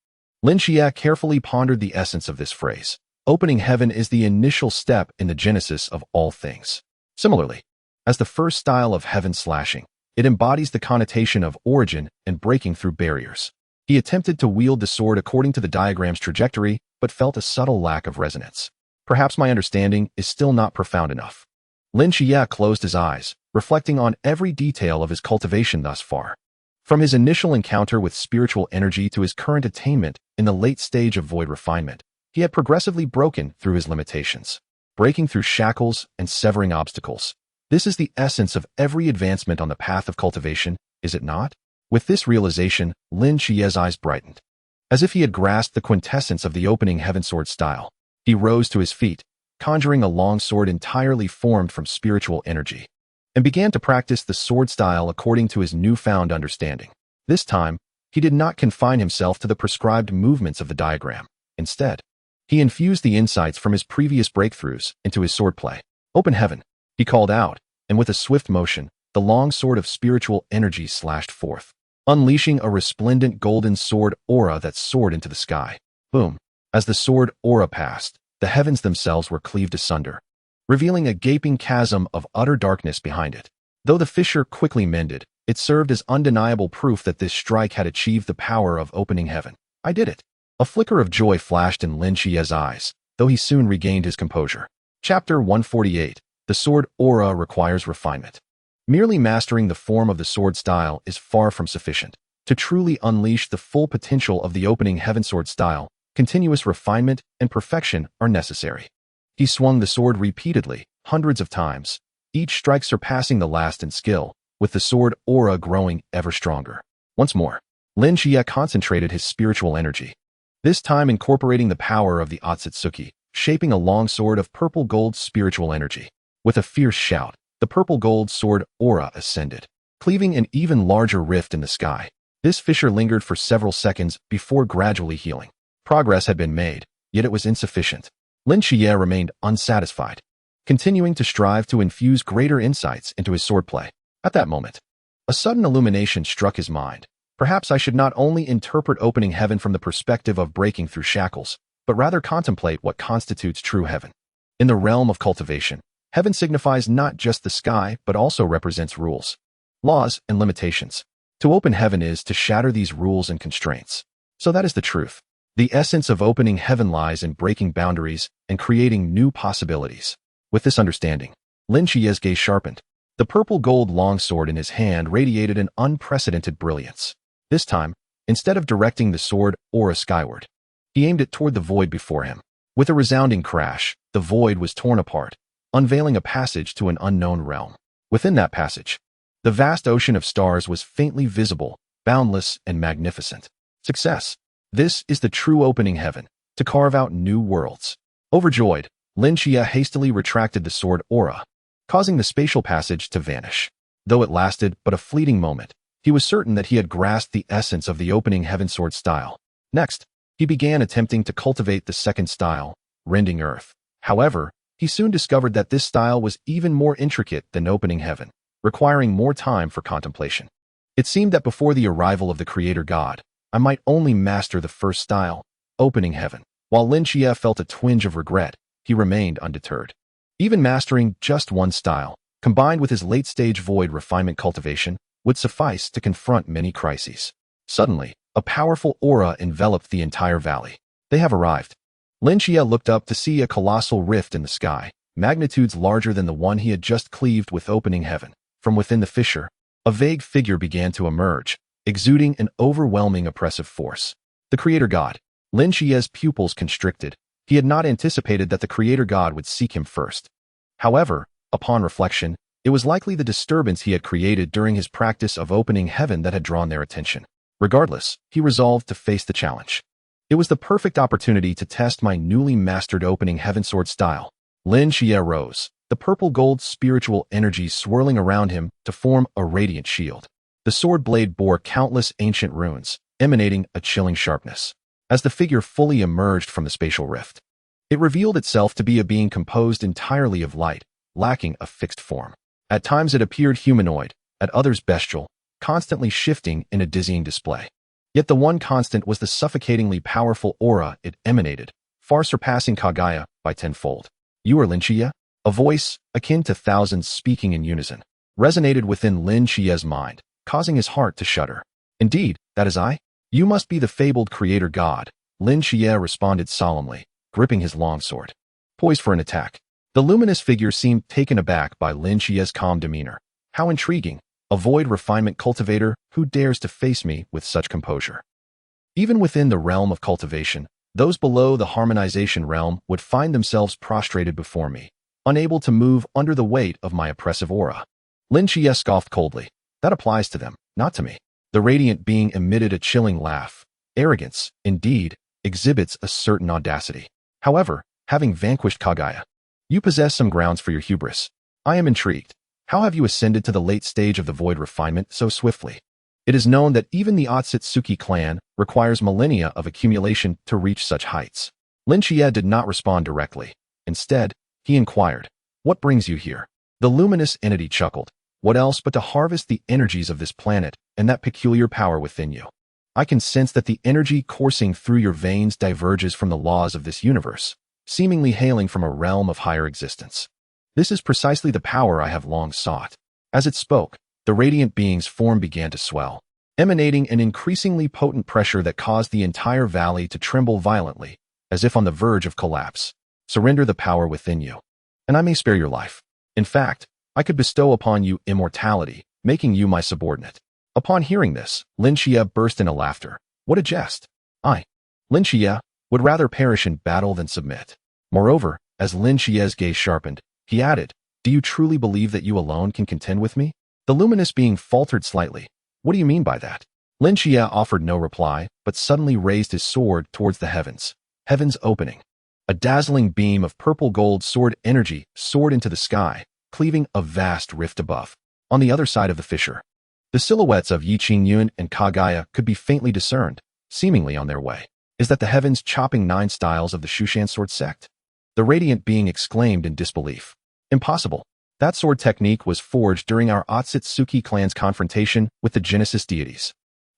Lin Xia carefully pondered the essence of this phrase. Opening heaven is the initial step in the genesis of all things. Similarly, as the first style of heaven slashing, it embodies the connotation of origin and breaking through barriers. He attempted to wield the sword according to the diagram's trajectory, but felt a subtle lack of resonance. "Perhaps my understanding is still not profound enough." Lin Xia closed his eyes, reflecting on every detail of his cultivation thus far. From his initial encounter with spiritual energy to his current attainment in the late stage of void refinement, he had progressively broken through his limitations, breaking through shackles and severing obstacles. This is the essence of every advancement on the path of cultivation, is it not? With this realization, Lin Xia's eyes brightened. As if he had grasped the quintessence of the opening heaven sword style, he rose to his feet, conjuring a long sword entirely formed from spiritual energy, and began to practice the sword style according to his newfound understanding. This time, he did not confine himself to the prescribed movements of the diagram. Instead, he infused the insights from his previous breakthroughs into his swordplay. "Open heaven," he called out, and with a swift motion, the long sword of spiritual energy slashed forth, unleashing a resplendent golden sword aura that soared into the sky. Boom! As the sword aura passed, the heavens themselves were cleaved asunder, revealing a gaping chasm of utter darkness behind it. Though the fissure quickly mended, it served as undeniable proof that this strike had achieved the power of opening heaven. "I did it." A flicker of joy flashed in Lin Xia's eyes, though he soon regained his composure. Chapter 148. The sword aura requires refinement. Merely mastering the form of the sword style is far from sufficient. To truly unleash the full potential of the opening heaven sword style, continuous refinement and perfection are necessary. He swung the sword repeatedly, hundreds of times, each strike surpassing the last in skill, with the sword aura growing ever stronger. Once more, Lin Xia concentrated his spiritual energy, this time incorporating the power of the Atsutsuki, shaping a long sword of purple gold spiritual energy. With a fierce shout, the purple gold sword aura ascended, cleaving an even larger rift in the sky. This fissure lingered for several seconds before gradually healing. Progress had been made, yet it was insufficient. Shichiya remained unsatisfied, continuing to strive to infuse greater insights into his swordplay. At that moment, a sudden illumination struck his mind. Perhaps I should not only interpret opening heaven from the perspective of breaking through shackles, but rather contemplate what constitutes true heaven. In the realm of cultivation, heaven signifies not just the sky, but also represents rules, laws, and limitations. To open heaven is to shatter these rules and constraints. So that is the truth. The essence of opening heaven lies in breaking boundaries and creating new possibilities. With this understanding, Shichiya's gaze sharpened. The purple-gold longsword in his hand radiated an unprecedented brilliance. This time, instead of directing the sword aura skyward, he aimed it toward the void before him. With a resounding crash, the void was torn apart, unveiling a passage to an unknown realm. Within that passage, the vast ocean of stars was faintly visible, boundless and magnificent. Success. This is the true opening heaven, to carve out new worlds. Overjoyed, Shichiya hastily retracted the sword aura, causing the spatial passage to vanish. Though it lasted but a fleeting moment, he was certain that he had grasped the essence of the opening heaven sword style. Next, he began attempting to cultivate the second style, rending earth. However, he soon discovered that this style was even more intricate than opening heaven, requiring more time for contemplation. It seemed that before the arrival of the creator god, I might only master the first style, opening heaven. While Shichiya felt a twinge of regret, he remained undeterred. Even mastering just one style, combined with his late-stage void refinement cultivation, would suffice to confront many crises. Suddenly, a powerful aura enveloped the entire valley. They have arrived. Shichiya looked up to see a colossal rift in the sky, magnitudes larger than the one he had just cleaved with opening heaven. From within the fissure, a vague figure began to emerge, exuding an overwhelming oppressive force. The creator god. Shichiya's pupils constricted. He had not anticipated that the creator god would seek him first. However, upon reflection, it was likely the disturbance he had created during his practice of opening heaven that had drawn their attention. Regardless, he resolved to face the challenge. It was the perfect opportunity to test my newly mastered opening heaven sword style. Shichiya rose, the purple-gold spiritual energy swirling around him to form a radiant shield. The sword blade bore countless ancient runes, emanating a chilling sharpness. As the figure fully emerged from the spatial rift, it revealed itself to be a being composed entirely of light, lacking a fixed form. At times it appeared humanoid, at others bestial, constantly shifting in a dizzying display. Yet the one constant was the suffocatingly powerful aura it emanated, far surpassing Kagaya by tenfold. "You are Shichiya?" A voice, akin to thousands speaking in unison, resonated within Shichiya's mind, causing his heart to shudder. "Indeed, that is I. You must be the fabled creator god," Shichiya responded solemnly, gripping his longsword, poised for an attack. The luminous figure seemed taken aback by Shichiya's calm demeanor. "How intriguing, a void refinement cultivator who dares to face me with such composure." Even within the realm of cultivation, those below the harmonization realm would find themselves prostrated before me, unable to move under the weight of my oppressive aura. Shichiya scoffed coldly. "That applies to them, not to me." The radiant being emitted a chilling laugh. "Arrogance, indeed, exhibits a certain audacity. However, having vanquished Kagaya, you possess some grounds for your hubris. I am intrigued. How have you ascended to the late stage of the void refinement so swiftly? It is known that even the Atsutsuki clan requires millennia of accumulation to reach such heights." Shichiya did not respond directly. Instead, he inquired, "What brings you here?" The luminous entity chuckled. "What else but to harvest the energies of this planet and that peculiar power within you? I can sense that the energy coursing through your veins diverges from the laws of this universe, seemingly hailing from a realm of higher existence. This is precisely the power I have long sought." As it spoke, the radiant being's form began to swell, emanating an increasingly potent pressure that caused the entire valley to tremble violently, as if on the verge of collapse. "Surrender the power within you, and I may spare your life. In fact, I could bestow upon you immortality, making you my subordinate." Upon hearing this, Shichiya burst into laughter. "What a jest! I, Shichiya, would rather perish in battle than submit." Moreover, as Shichiya's gaze sharpened, he added, "Do you truly believe that you alone can contend with me?" The luminous being faltered slightly. "What do you mean by that?" Shichiya offered no reply, but suddenly raised his sword towards the heavens. Heavens opening. A dazzling beam of purple-gold sword energy soared into the sky, cleaving a vast rift above. On the other side of the fissure, The silhouettes of Yiqing and Kagaya could be faintly discerned, seemingly on their way. Is that the heavens chopping 9 styles of the Shushan sword sect? The radiant being exclaimed in disbelief. Impossible. That sword technique was forged during our Atsutsuki clan's confrontation with the Genesis deities.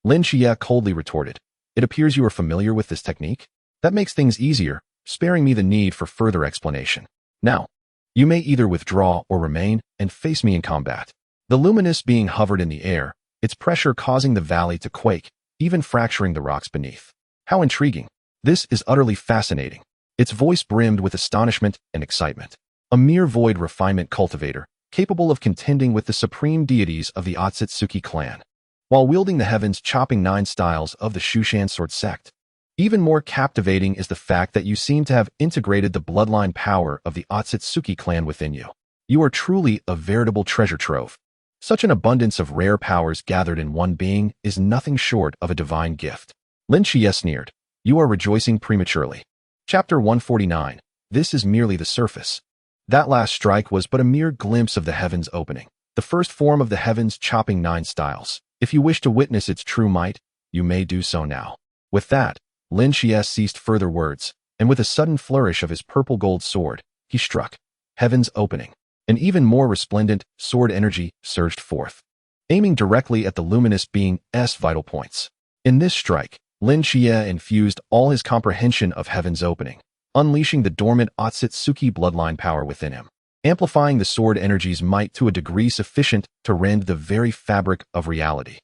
Shichiya coldly retorted. It appears you are familiar with this technique? That makes things easier, sparing me the need for further explanation. Now, you may either withdraw or remain and face me in combat. The luminous being hovered in the air, its pressure causing the valley to quake, even fracturing the rocks beneath. How intriguing. This is utterly fascinating. Its voice brimmed with astonishment and excitement. A mere void refinement cultivator, capable of contending with the supreme deities of the Atsutsuki clan, while wielding the heavens chopping 9 styles of the Shushan sword sect. Even more captivating is the fact that you seem to have integrated the bloodline power of the Atsutsuki clan within you. You are truly a veritable treasure trove. Such an abundance of rare powers gathered in one being is nothing short of a divine gift. Shichiya sneered. You are rejoicing prematurely. Chapter 149. This is merely the surface. That last strike was but a mere glimpse of the heavens opening, the first form of the heavens chopping 9 styles. If you wish to witness its true might, you may do so now. With that, Shichiya ceased further words, and with a sudden flourish of his purple-gold sword, he struck. Heavens opening. An even more resplendent sword energy surged forth, aiming directly at the luminous being's vital points. In this strike, Shichiya infused all his comprehension of heaven's opening, unleashing the dormant Atsutsuki bloodline power within him, amplifying the sword energy's might to a degree sufficient to rend the very fabric of reality.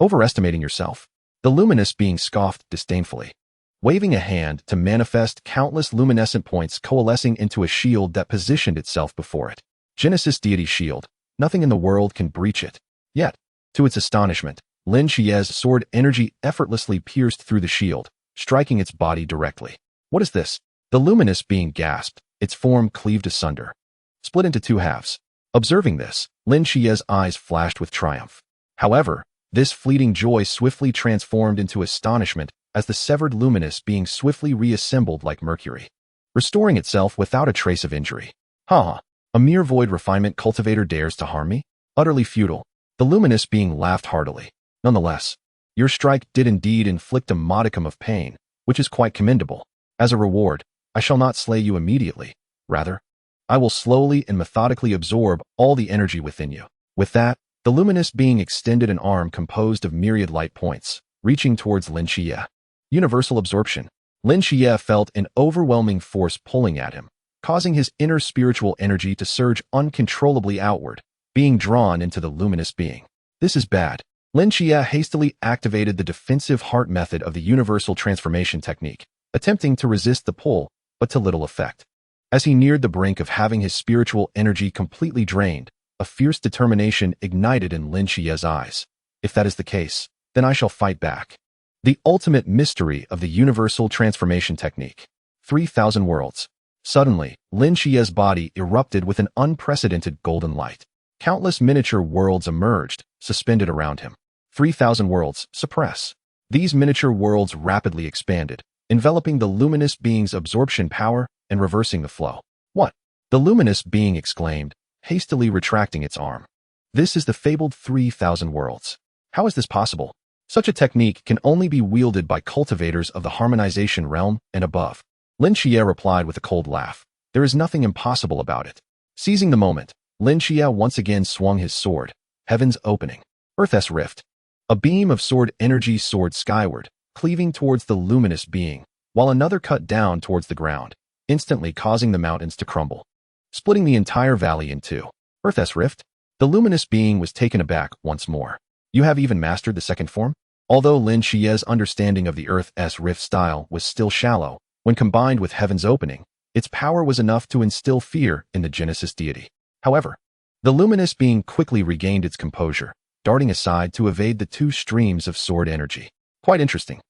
Overestimating yourself. The luminous being scoffed disdainfully, waving a hand to manifest countless luminescent points coalescing into a shield that positioned itself before it. Genesis deity shield. Nothing in the world can breach it. Yet, to its astonishment, Shichiya's sword energy effortlessly pierced through the shield, striking its body directly. What is this? The luminous being gasped, its form cleaved asunder, split into 2 halves. Observing this, Shichiya's eyes flashed with triumph. However, this fleeting joy swiftly transformed into astonishment as the severed luminous being swiftly reassembled like mercury, restoring itself without a trace of injury. A mere void refinement cultivator dares to harm me? Utterly futile. The luminous being laughed heartily. Nonetheless, your strike did indeed inflict a modicum of pain, which is quite commendable. As a reward, I shall not slay you immediately. Rather, I will slowly and methodically absorb all the energy within you. With that, the luminous being extended an arm composed of myriad light points, reaching towards Shichiya. Universal absorption. Shichiya felt an overwhelming force pulling at him, causing his inner spiritual energy to surge uncontrollably outward, being drawn into the luminous being. This is bad. Shichiya hastily activated the defensive heart method of the universal transformation technique, attempting to resist the pull, but to little effect. As he neared the brink of having his spiritual energy completely drained, a fierce determination ignited in Shichiya's eyes. If that is the case, then I shall fight back. The ultimate mystery of the universal transformation technique. 3,000 worlds. Suddenly, Shichiya's body erupted with an unprecedented golden light. Countless miniature worlds emerged, suspended around him. 3,000 worlds, suppress. These miniature worlds rapidly expanded, enveloping the luminous being's absorption power and reversing the flow. What? The luminous being exclaimed, hastily retracting its arm. This is the fabled 3,000 worlds. How is this possible? Such a technique can only be wielded by cultivators of the harmonization realm and above. Shichiya replied with a cold laugh. There is nothing impossible about it. Seizing the moment, Shichiya once again swung his sword. Heavens opening. Earth's rift. A beam of sword energy soared skyward, cleaving towards the luminous being, while another cut down towards the ground, instantly causing the mountains to crumble, splitting the entire valley in 2. Earth's rift? The luminous being was taken aback once more. You have even mastered the second form? Although Shichiya's understanding of the Earth's rift style was still shallow, when combined with heaven's opening, its power was enough to instill fear in the Genesis deity. However, the luminous being quickly regained its composure, darting aside to evade the 2 streams of sword energy. Quite interesting.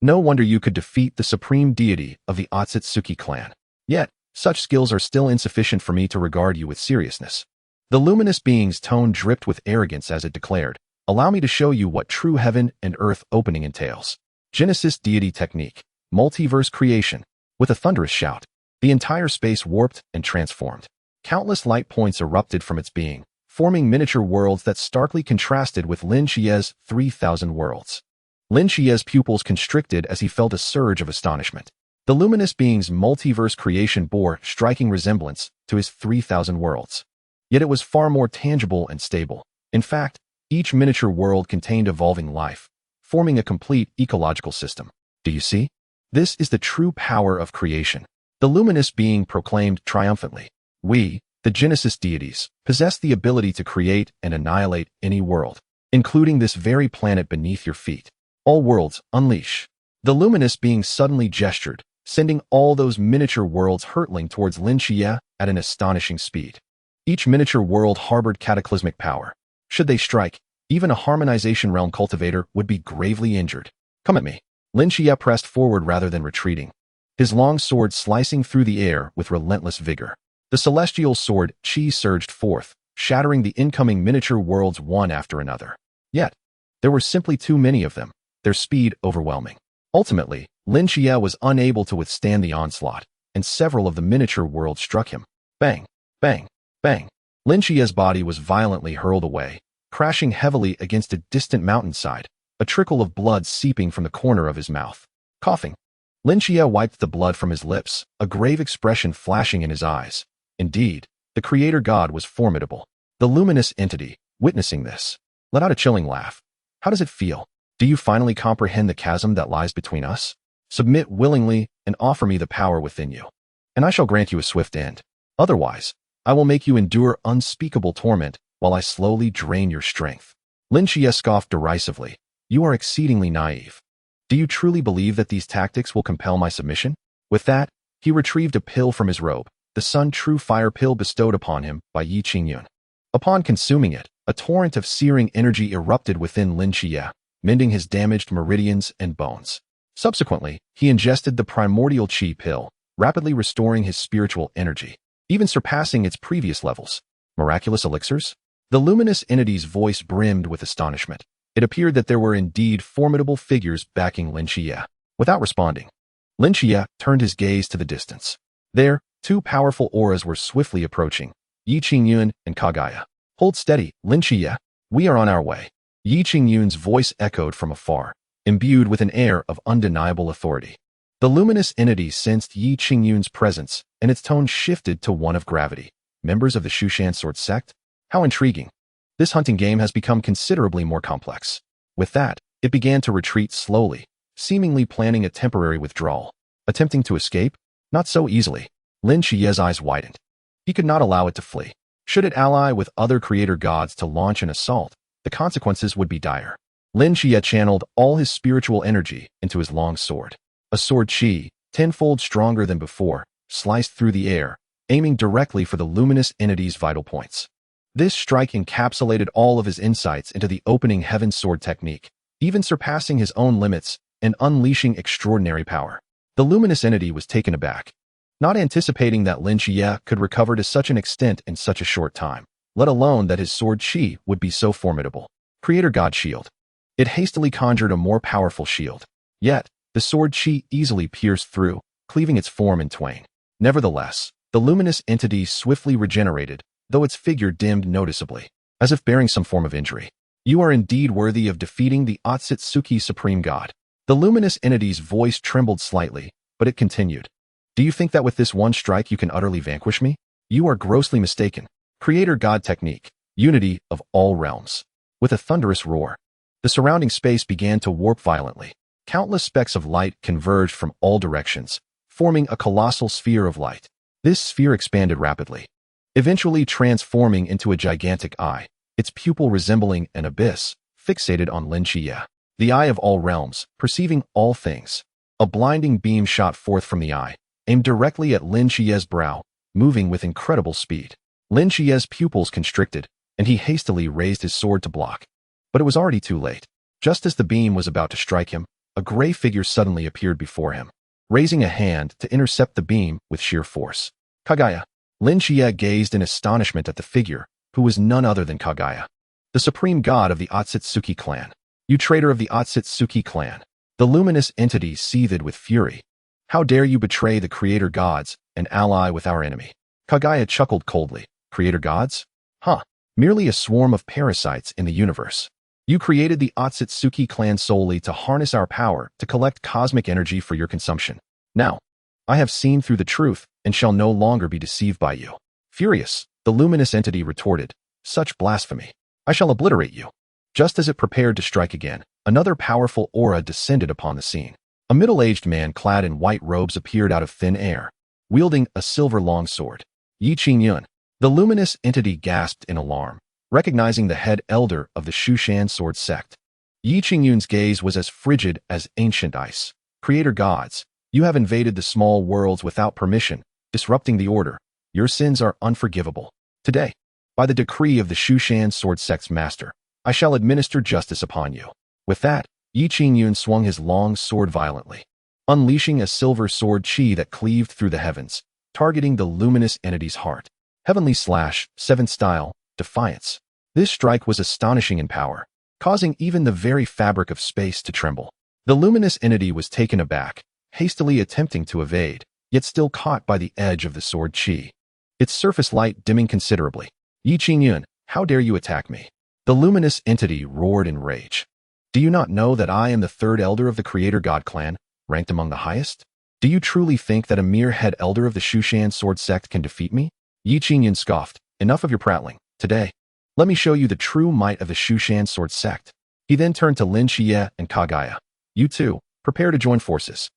No wonder you could defeat the supreme deity of the Atsutsuki clan. Yet, such skills are still insufficient for me to regard you with seriousness. The luminous being's tone dripped with arrogance as it declared, allow me to show you what true heaven and earth opening entails. Genesis deity technique. Multiverse creation. With a thunderous shout, the entire space warped and transformed. Countless light points erupted from its being, forming miniature worlds that starkly contrasted with Lin Chia's 3,000 worlds. Lin Chia's pupils constricted as he felt a surge of astonishment. The luminous being's multiverse creation bore striking resemblance to his 3,000 worlds. Yet it was far more tangible and stable. In fact, each miniature world contained evolving life, forming a complete ecological system. Do you see? This is the true power of creation. The luminous being proclaimed triumphantly. We, the Genesis deities, possess the ability to create and annihilate any world, including this very planet beneath your feet. All worlds, unleash. The luminous being suddenly gestured, sending all those miniature worlds hurtling towards Lin Chia at an astonishing speed. Each miniature world harbored cataclysmic power. Should they strike, even a harmonization realm cultivator would be gravely injured. Come at me. Lin Chia pressed forward rather than retreating, his long sword slicing through the air with relentless vigor. The celestial sword, Chi, surged forth, shattering the incoming miniature worlds one after another. Yet, there were simply too many of them, their speed overwhelming. Ultimately, Lin Chia was unable to withstand the onslaught, and several of the miniature worlds struck him. Bang, bang, bang. Lin Chia's body was violently hurled away, crashing heavily against a distant mountainside, a trickle of blood seeping from the corner of his mouth. Coughing, Lin Chia wiped the blood from his lips, a grave expression flashing in his eyes. Indeed, the creator god was formidable. The luminous entity, witnessing this, let out a chilling laugh. How does it feel? Do you finally comprehend the chasm that lies between us? Submit willingly and offer me the power within you, and I shall grant you a swift end. Otherwise, I will make you endure unspeakable torment while I slowly drain your strength. Lin Chia scoffed derisively. You are exceedingly naive. Do you truly believe that these tactics will compel my submission? With that, he retrieved a pill from his robe, the Sun True Fire pill bestowed upon him by Yi Qingyun. Upon consuming it, a torrent of searing energy erupted within Lin Chia, mending his damaged meridians and bones. Subsequently, he ingested the primordial Qi pill, rapidly restoring his spiritual energy, even surpassing its previous levels. Miraculous elixirs? The luminous entity's voice brimmed with astonishment. It appeared that there were indeed formidable figures backing Lin Chia. Without responding, Lin Chia turned his gaze to the distance. There, two powerful auras were swiftly approaching, Yi Qingyun and Kagaya. Hold steady, Lin Chia. We are on our way. Yi Qingyun's voice echoed from afar, imbued with an air of undeniable authority. The luminous entity sensed Yi Qingyun's presence, and its tone shifted to one of gravity. Members of the Shushan Sword sect? How intriguing. This hunting game has become considerably more complex. With that, it began to retreat slowly, seemingly planning a temporary withdrawal. Attempting to escape? Not so easily. Lin Chia's eyes widened. He could not allow it to flee. Should it ally with other creator gods to launch an assault, the consequences would be dire. Lin Chia channeled all his spiritual energy into his long sword. A sword Qi, tenfold stronger than before, sliced through the air, aiming directly for the luminous entity's vital points. This strike encapsulated all of his insights into the opening heaven sword technique, even surpassing his own limits and unleashing extraordinary power. The luminous entity was taken aback, not anticipating that Lin Chia could recover to such an extent in such a short time, let alone that his sword Qi would be so formidable. Creator God Shield. It hastily conjured a more powerful shield. Yet, the sword Qi easily pierced through, cleaving its form in twain. Nevertheless, the luminous entity swiftly regenerated, though its figure dimmed noticeably, as if bearing some form of injury. You are indeed worthy of defeating the Atsutsuki Supreme God. The luminous entity's voice trembled slightly, but it continued. Do you think that with this one strike you can utterly vanquish me? You are grossly mistaken. Creator God Technique, unity of all realms. With a thunderous roar, the surrounding space began to warp violently. Countless specks of light converged from all directions, forming a colossal sphere of light. This sphere expanded rapidly, eventually transforming into a gigantic eye, its pupil resembling an abyss, fixated on Lin Chia. The eye of all realms, perceiving all things. A blinding beam shot forth from the eye, aimed directly at Lin Chia's brow, moving with incredible speed. Lin Chia's pupils constricted, and he hastily raised his sword to block. But it was already too late. Just as the beam was about to strike him, a gray figure suddenly appeared before him, raising a hand to intercept the beam with sheer force. Kagaya. Lin Chia gazed in astonishment at the figure, who was none other than Kagaya, the supreme god of the Atsutsuki clan. You traitor of the Atsutsuki clan. The luminous entity seethed with fury. How dare you betray the creator gods and ally with our enemy? Kagaya chuckled coldly. Creator gods? Huh. merely a swarm of parasites in the universe. You created the Atsutsuki clan solely to harness our power to collect cosmic energy for your consumption. Now, I have seen through the truth and shall no longer be deceived by you." Furious, the luminous entity retorted, "Such blasphemy! I shall obliterate you." Just as it prepared to strike again, another powerful aura descended upon the scene. A middle-aged man clad in white robes appeared out of thin air, wielding a silver longsword. Yi Qingyun. The luminous entity gasped in alarm, recognizing the head elder of the Shushan sword sect. Yi Qingyun's gaze was as frigid as ancient ice. "Creator gods, you have invaded the small worlds without permission, disrupting the order. Your sins are unforgivable. Today, by the decree of the Shushan sword sect's master, I shall administer justice upon you." With that, Yi Qingyun swung his long sword violently, unleashing a silver sword chi that cleaved through the heavens, targeting the luminous entity's heart. Heavenly Slash, 7th style, Defiance. This strike was astonishing in power, causing even the very fabric of space to tremble. The luminous entity was taken aback, hastily attempting to evade, yet still caught by the edge of the sword chi, its surface light dimming considerably. "Yi Qingyun, how dare you attack me?" The luminous entity roared in rage. "Do you not know that I am the third elder of the Creator God clan, ranked among the highest? Do you truly think that a mere head elder of the Shushan sword sect can defeat me?" Yi Qingyun scoffed, "Enough of your prattling. Today, let me show you the true might of the Shushan sword sect." He then turned to Shichiya and Kagaya. "You two, prepare to join forces.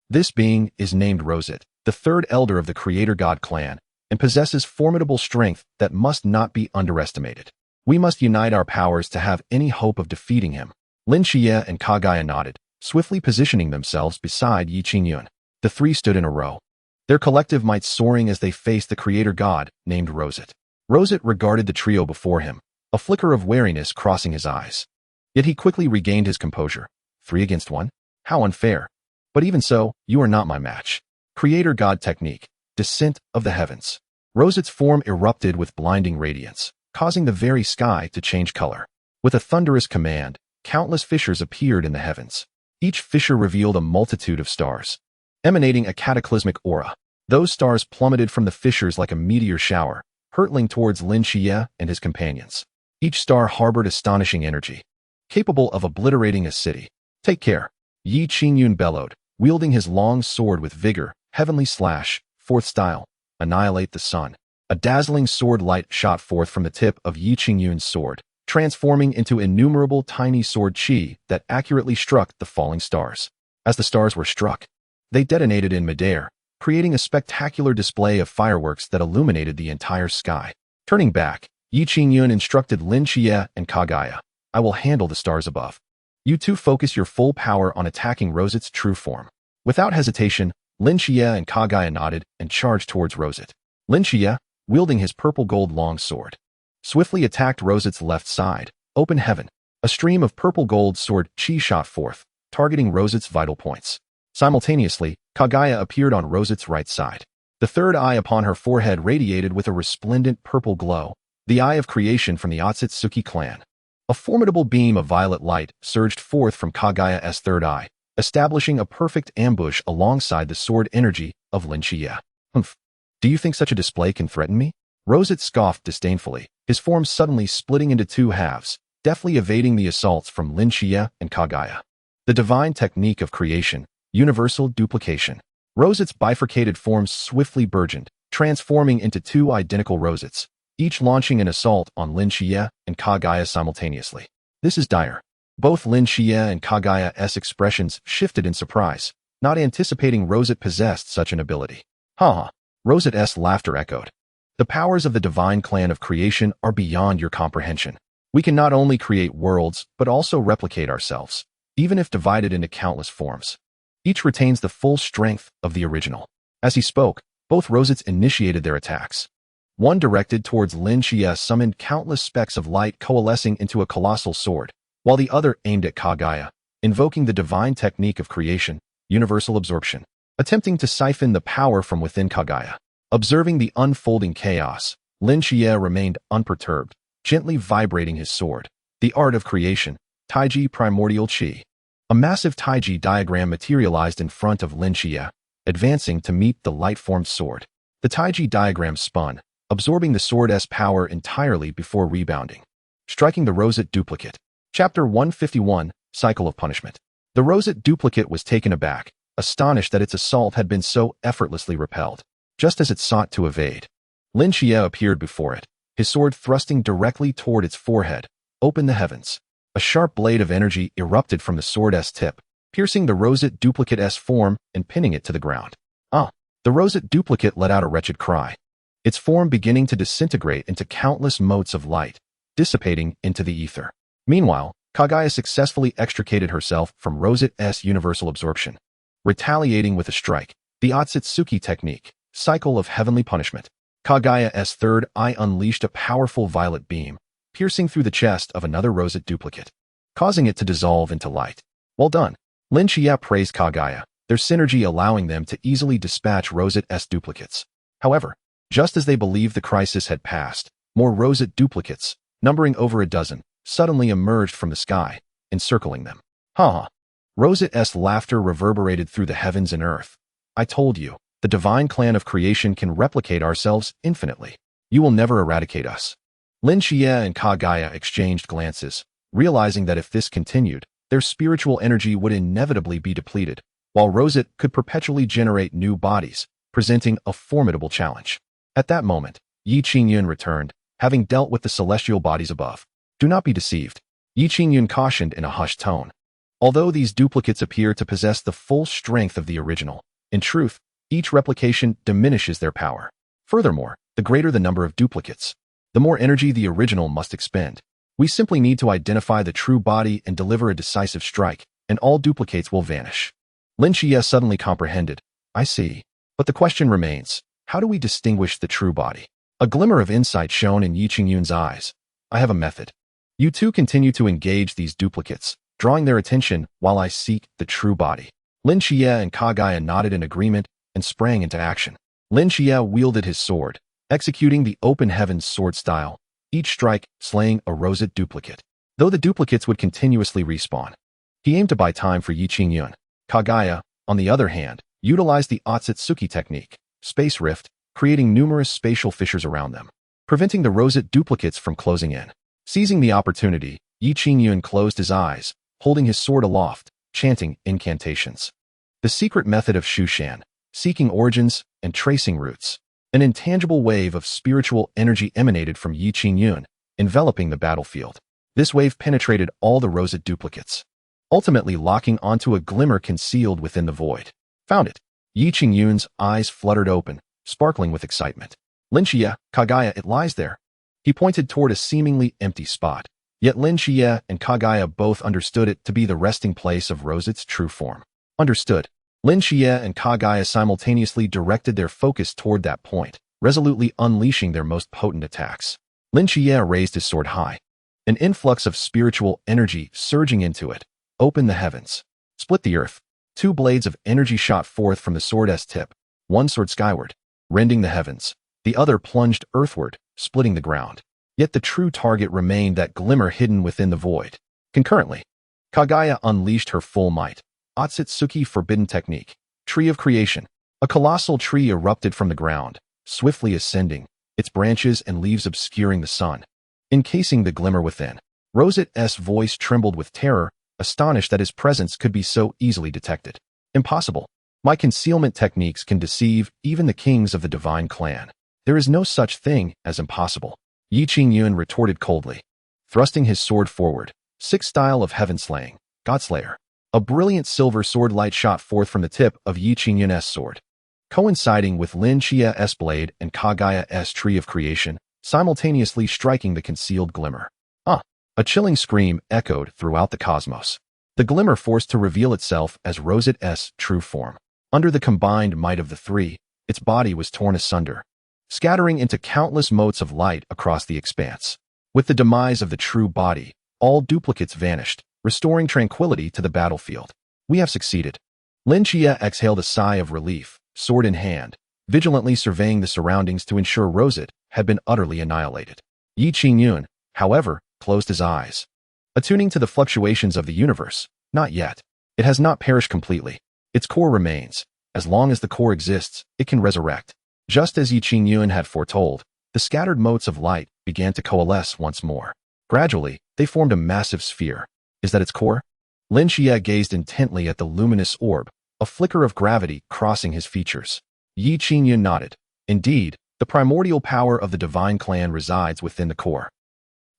This being is named Rosette, the third elder of the Creator God clan, and possesses formidable strength that must not be underestimated. We must unite our powers to have any hope of defeating him." Shichiya and Kagaya nodded, swiftly positioning themselves beside Yi Qingyun. The three stood in a row, their collective might soaring as they faced the Creator God named Rosette. Rosette regarded the trio before him, a flicker of wariness crossing his eyes. Yet he quickly regained his composure. 3 against 1? How unfair. But even so, you are not my match. Creator God Technique, Descent of the Heavens. Rosette's form erupted with blinding radiance, causing the very sky to change color. With a thunderous command, countless fissures appeared in the heavens. Each fissure revealed a multitude of stars, emanating a cataclysmic aura. Those stars plummeted from the fissures like a meteor shower, hurtling towards Shichiya and his companions. Each star harbored astonishing energy, capable of obliterating a city. "Take care," Yi Qingyun bellowed, wielding his long sword with vigor. Heavenly Slash, 4th style, Annihilate the sun. A dazzling sword light shot forth from the tip of Yi Qingyun's sword, transforming into innumerable tiny sword chi that accurately struck the falling stars. As the stars were struck, they detonated in midair, creating a spectacular display of fireworks that illuminated the entire sky. Turning back, Yi Qingyun instructed Shichiya and Kagaya, "I will handle the stars above. You two focus your full power on attacking Rosette's true form." Without hesitation, Shichiya and Kagaya nodded and charged towards Rosette. Shichiya, wielding his purple-gold longsword, swiftly attacked Rosette's left side. Open heaven. A stream of purple-gold sword chi shot forth, targeting Rosette's vital points. Simultaneously, Kagaya appeared on Rosette's right side. The third eye upon her forehead radiated with a resplendent purple glow, the eye of creation from the Atsutsuki clan. A formidable beam of violet light surged forth from Kagaya's third eye, establishing a perfect ambush alongside the sword energy of Shichiya. "Humph. Do you think such a display can threaten me?" Rosette scoffed disdainfully, his form suddenly splitting into 2 halves, deftly evading the assaults from Shichiya and Kagaya. The divine technique of creation, universal duplication. Rosette's bifurcated forms swiftly burgeoned, transforming into 2 identical Rosettes, each launching an assault on Shichiya and Kagaya simultaneously. "This is dire." Both Shichiya and Kagaya's expressions shifted in surprise, not anticipating Rosette possessed such an ability. "Ha ha." Rosette's laughter echoed. "The powers of the divine clan of creation are beyond your comprehension. We can not only create worlds, but also replicate ourselves, even if divided into countless forms. Each retains the full strength of the original." As he spoke, both Rosettes initiated their attacks. One directed towards Shichiya summoned countless specks of light coalescing into a colossal sword, while the other aimed at Kagaya, invoking the divine technique of creation, universal absorption, attempting to siphon the power from within Kagaya. Observing the unfolding chaos, Shichiya remained unperturbed, gently vibrating his sword. The art of creation, Taiji Primordial Chi. A massive Taiji diagram materialized in front of Shichiya, advancing to meet the light-formed sword. The Taiji diagram spun, absorbing the sword's power entirely before rebounding, striking the roseate duplicate. Chapter 151, Cycle of Punishment. The roseate duplicate was taken aback, astonished that its assault had been so effortlessly repelled. Just as it sought to evade, Shichiya appeared before it, his sword thrusting directly toward its forehead, opened the heavens. A sharp blade of energy erupted from the sword's tip, piercing the roseate duplicate's form and pinning it to the ground. The roseate duplicate let out a wretched cry, its form beginning to disintegrate into countless motes of light, dissipating into the ether. Meanwhile, Kaguya successfully extricated herself from roseate's universal absorption, retaliating with a strike, the Atsutsuki technique, cycle of heavenly punishment. Kaguya's third eye unleashed a powerful violet beam, piercing through the chest of another roseate duplicate, causing it to dissolve into light. Well done. Shichiya praised Kaguya, their synergy allowing them to easily dispatch roseate's duplicates. However, just as they believed the crisis had passed, more roseate duplicates, numbering over a dozen, suddenly emerged from the sky, encircling them. Roseate's laughter reverberated through the heavens and earth. I told you, the divine clan of creation can replicate ourselves infinitely. You will never eradicate us. Shichiya and Kaguya exchanged glances, realizing that if this continued, their spiritual energy would inevitably be depleted, while Rosette could perpetually generate new bodies, presenting a formidable challenge. At that moment, Yi Qingyun returned, having dealt with the celestial bodies above. Do not be deceived, Yi Qingyun cautioned in a hushed tone. Although these duplicates appear to possess the full strength of the original, in truth, each replication diminishes their power. Furthermore, the greater the number of duplicates, the more energy the original must expend. We simply need to identify the true body and deliver a decisive strike, and all duplicates will vanish. Shichiya suddenly comprehended. I see. But the question remains, how do we distinguish the true body? A glimmer of insight shone in Yi Qingyun's eyes. I have a method. You two continue to engage these duplicates, drawing their attention while I seek the true body. Shichiya and Kaguya nodded in agreement and sprang into action. Shichiya wielded his sword, executing the open heavens sword style, each strike slaying a roseate duplicate. Though the duplicates would continuously respawn, he aimed to buy time for Yi Qingyun. Kaguya, on the other hand, utilized the Atsutsuki technique, space rift, creating numerous spatial fissures around them, preventing the roseate duplicates from closing in. Seizing the opportunity, Yi Qingyun closed his eyes, holding his sword aloft, chanting incantations. The secret method of Shushan, seeking origins and tracing roots. An intangible wave of spiritual energy emanated from Yi Qingyun, enveloping the battlefield. This wave penetrated all the roseate duplicates, ultimately locking onto a glimmer concealed within the void. Found it. Yi Qingyun's eyes fluttered open, sparkling with excitement. Shichiya, Kaguya, it lies there. He pointed toward a seemingly empty spot. Yet Shichiya and Kaguya both understood it to be the resting place of Rosette's true form. Understood. Shichiya and Kaguya simultaneously directed their focus toward that point, resolutely unleashing their most potent attacks. Shichiya raised his sword high. An influx of spiritual energy surging into it, opened the heavens, split the earth. Two blades of energy shot forth from the sword's tip, one soared skyward, rending the heavens, the other plunged earthward, splitting the ground. Yet the true target remained that glimmer hidden within the void. Concurrently, Kaguya unleashed her full might. Atsutsuki forbidden technique, tree of creation. A colossal tree erupted from the ground, swiftly ascending, its branches and leaves obscuring the sun, encasing the glimmer within. Rosette's voice trembled with terror, astonished that his presence could be so easily detected. Impossible. My concealment techniques can deceive even the kings of the divine clan. There is no such thing as impossible. Yi Qingyun retorted coldly, thrusting his sword forward. Sixth style of heaven slaying, Godslayer. A brilliant silver sword light shot forth from the tip of Yi Qingyun's sword, coinciding with Shichiya's blade and Kaguya's tree of creation, simultaneously striking the concealed glimmer. A chilling scream echoed throughout the cosmos. The glimmer forced to reveal itself as Rosette's true form. Under the combined might of the three, its body was torn asunder, scattering into countless motes of light across the expanse. With the demise of the true body, all duplicates vanished, restoring tranquility to the battlefield. We have succeeded. Shichiya exhaled a sigh of relief, sword in hand, vigilantly surveying the surroundings to ensure Rosette had been utterly annihilated. Yi Qingyun, however, closed his eyes, attuning to the fluctuations of the universe. Not yet. It has not perished completely. Its core remains. As long as the core exists, it can resurrect. Just as Yi Qingyun had foretold, The scattered motes of light began to coalesce once more. Gradually, they formed a massive sphere. Is that its core? Lin Xie gazed intently at the luminous orb, a flicker of gravity crossing his features. Yi Qingyun nodded. Indeed, the primordial power of the divine clan resides within the core.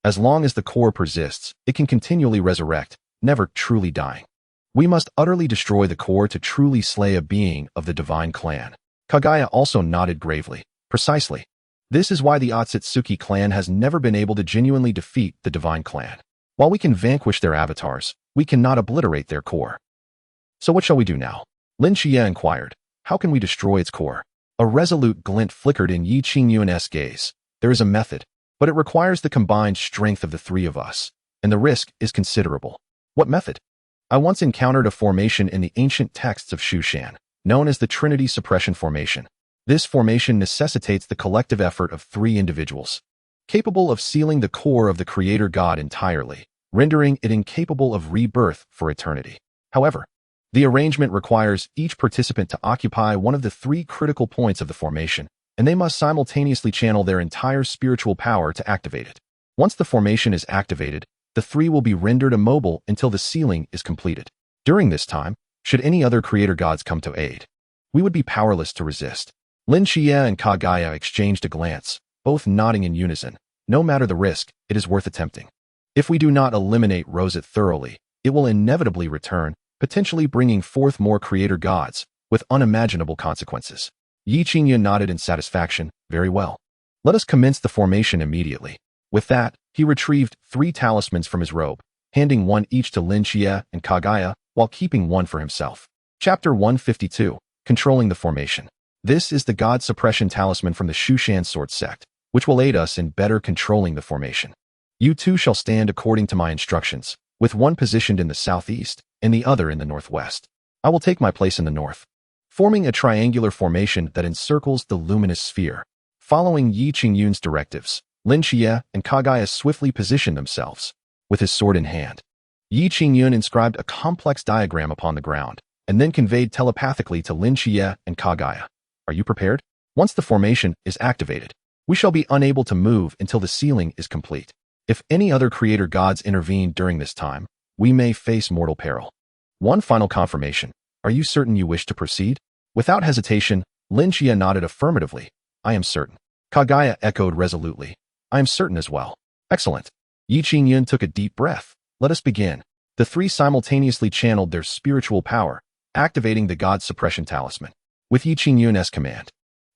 As long as the core persists, it can continually resurrect, never truly dying. We must utterly destroy the core to truly slay a being of the divine clan. Kagaya also nodded gravely. Precisely. This is why the Atsutsuki clan has never been able to genuinely defeat the divine clan. While we can vanquish their avatars, we cannot obliterate their core. So what shall we do now? Lin Xie inquired. How can we destroy its core? A resolute glint flickered in Yi Qingyun's gaze. There is a method, but it requires the combined strength of the three of us, and the risk is considerable. What method? I once encountered a formation in the ancient texts of Shushan, known as the Trinity Suppression Formation. This formation necessitates the collective effort of three individuals, capable of sealing the core of the Creator God entirely, rendering it incapable of rebirth for eternity. However, the arrangement requires each participant to occupy one of the three critical points of the formation, and they must simultaneously channel their entire spiritual power to activate it. Once the formation is activated, the three will be rendered immobile until the sealing is completed. During this time, should any other creator gods come to aid, we would be powerless to resist. Lin Xie and Kagaya exchanged a glance, both nodding in unison. No matter the risk, it is worth attempting. If we do not eliminate Rosette thoroughly, it will inevitably return, potentially bringing forth more creator gods, with unimaginable consequences. Yi Qingyun nodded in satisfaction. Very well. Let us commence the formation immediately. With that, he retrieved 3 talismans from his robe, handing one each to Lin Xie and Kagaya, while keeping one for himself. Chapter 152, Controlling the Formation. This is the God Suppression Talisman from the Shushan Sword Sect, which will aid us in better controlling the formation. You two shall stand according to my instructions, with one positioned in the southeast and the other in the northwest. I will take my place in the north, forming a triangular formation that encircles the luminous sphere. Following Yi Qingyun's directives, Lin Xie and Kagaya swiftly positioned themselves. With his sword in hand, Yi Qingyun inscribed a complex diagram upon the ground, and then conveyed telepathically to Lin Xie and Kagaya. Are you prepared? Once the formation is activated, we shall be unable to move until the sealing is complete. If any other creator gods intervene during this time, we may face mortal peril. One final confirmation. Are you certain you wish to proceed? Without hesitation, Lin Xie nodded affirmatively. I am certain. Kagaya echoed resolutely. I am certain as well. Excellent. Yi Qingyun took a deep breath. Let us begin. The three simultaneously channeled their spiritual power, activating the God Suppression Talisman. With Yi Qingyun's command,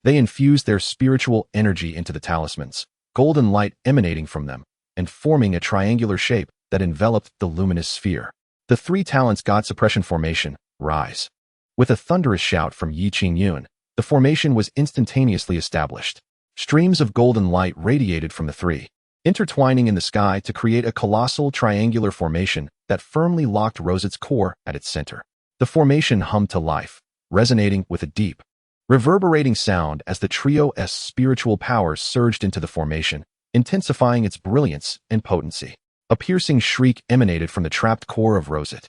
they infused their spiritual energy into the talismans, golden light emanating from them, and forming a triangular shape that enveloped the luminous sphere. The 3 talents God Suppression Formation, rise. With a thunderous shout from Yi Qingyun, the formation was instantaneously established. Streams of golden light radiated from the 3, intertwining in the sky to create a colossal triangular formation that firmly locked Rosette's core at its center. The formation hummed to life, resonating with a deep, reverberating sound as the trio's spiritual power surged into the formation, intensifying its brilliance and potency. A piercing shriek emanated from the trapped core of Rosette,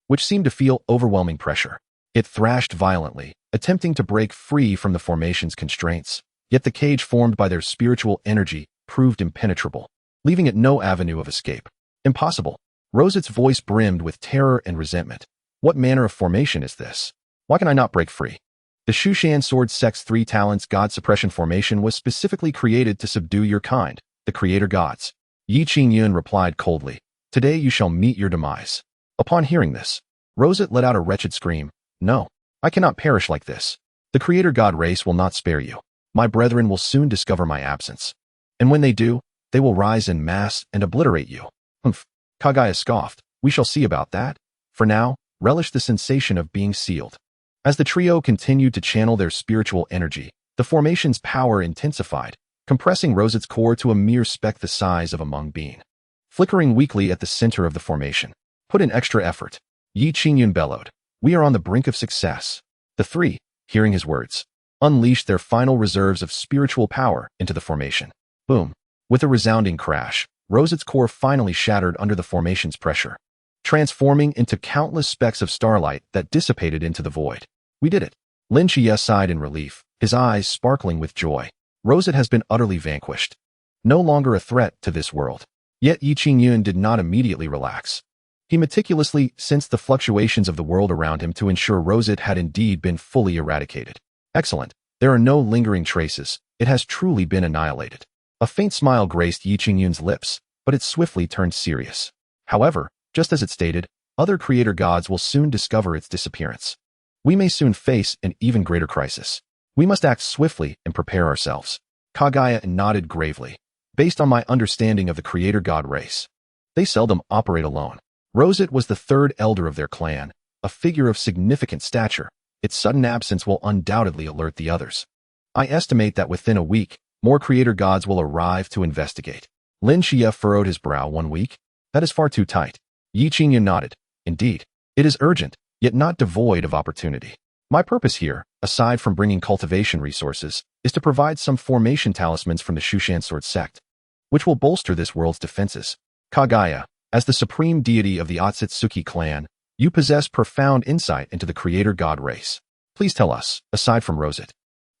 which seemed to feel overwhelming pressure. It thrashed violently, attempting to break free from the formation's constraints, yet the cage formed by their spiritual energy proved impenetrable, leaving it no avenue of escape. Impossible. Rosette's voice brimmed with terror and resentment. What manner of formation is this? Why can I not break free? The Shushan Sword Sect's 3 talents God Suppression Formation was specifically created to subdue your kind, the creator gods. Yi Qingyun replied coldly. Today you shall meet your demise. Upon hearing this, Rosette let out a wretched scream. No, I cannot perish like this. The creator god race will not spare you. My brethren will soon discover my absence. And when they do, they will rise en masse and obliterate you. Humph. Kagaya scoffed. We shall see about that. For now, relish the sensation of being sealed. As the trio continued to channel their spiritual energy, the formation's power intensified, compressing Rosette's core to a mere speck the size of a mung bean. Flickering weakly at the center of the formation. Put in extra effort. Yi Qingyun bellowed. We are on the brink of success. The 3, hearing his words, unleashed their final reserves of spiritual power into the formation. Boom. With a resounding crash, Rosette's core finally shattered under the formation's pressure, transforming into countless specks of starlight that dissipated into the void. We did it. Lin Xie sighed in relief, his eyes sparkling with joy. Rosette has been utterly vanquished. No longer a threat to this world. Yet Yi Qingyun did not immediately relax. He meticulously sensed the fluctuations of the world around him to ensure Rosette had indeed been fully eradicated. Excellent. There are no lingering traces. It has truly been annihilated. A faint smile graced Yi Qingyun's lips, but it swiftly turned serious. However, just as it stated, other creator gods will soon discover its disappearance. We may soon face an even greater crisis. We must act swiftly and prepare ourselves. Kaguya nodded gravely. Based on my understanding of the creator god race, they seldom operate alone. Rosette was the third elder of their clan, a figure of significant stature. Its sudden absence will undoubtedly alert the others. I estimate that within a week, more creator gods will arrive to investigate. Lin Xia furrowed his brow. 1 week? That is far too tight. Yi Qingyun nodded. Indeed, it is urgent, yet not devoid of opportunity. My purpose here, aside from bringing cultivation resources, is to provide some formation talismans from the Shushan Sword sect, which will bolster this world's defenses. Kaguya, as the supreme deity of the Atsutsuki clan, you possess profound insight into the creator god race. Please tell us, aside from Rosette,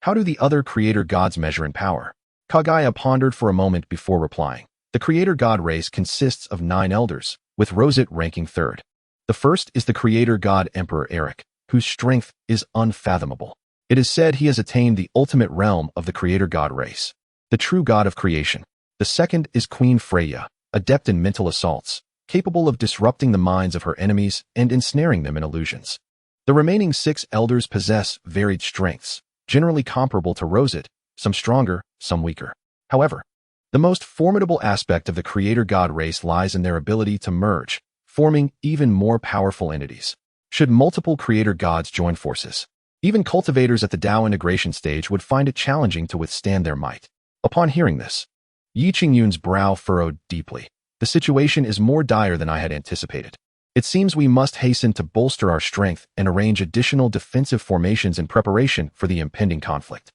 how do the other creator gods measure in power? Kaguya pondered for a moment before replying. The creator god race consists of 9 elders, with Rosette ranking third. The first is the creator god Emperor Eric, whose strength is unfathomable. It is said he has attained the ultimate realm of the creator god race, the true god of creation. The second is Queen Freya, adept in mental assaults, capable of disrupting the minds of her enemies and ensnaring them in illusions. The remaining 6 elders possess varied strengths, generally comparable to Rosette, some stronger, some weaker. However, the most formidable aspect of the creator god race lies in their ability to merge, forming even more powerful entities. Should multiple creator gods join forces, even cultivators at the Tao integration stage would find it challenging to withstand their might. Upon hearing this, Yi Qingyun's brow furrowed deeply. The situation is more dire than I had anticipated. It seems we must hasten to bolster our strength and arrange additional defensive formations in preparation for the impending conflict.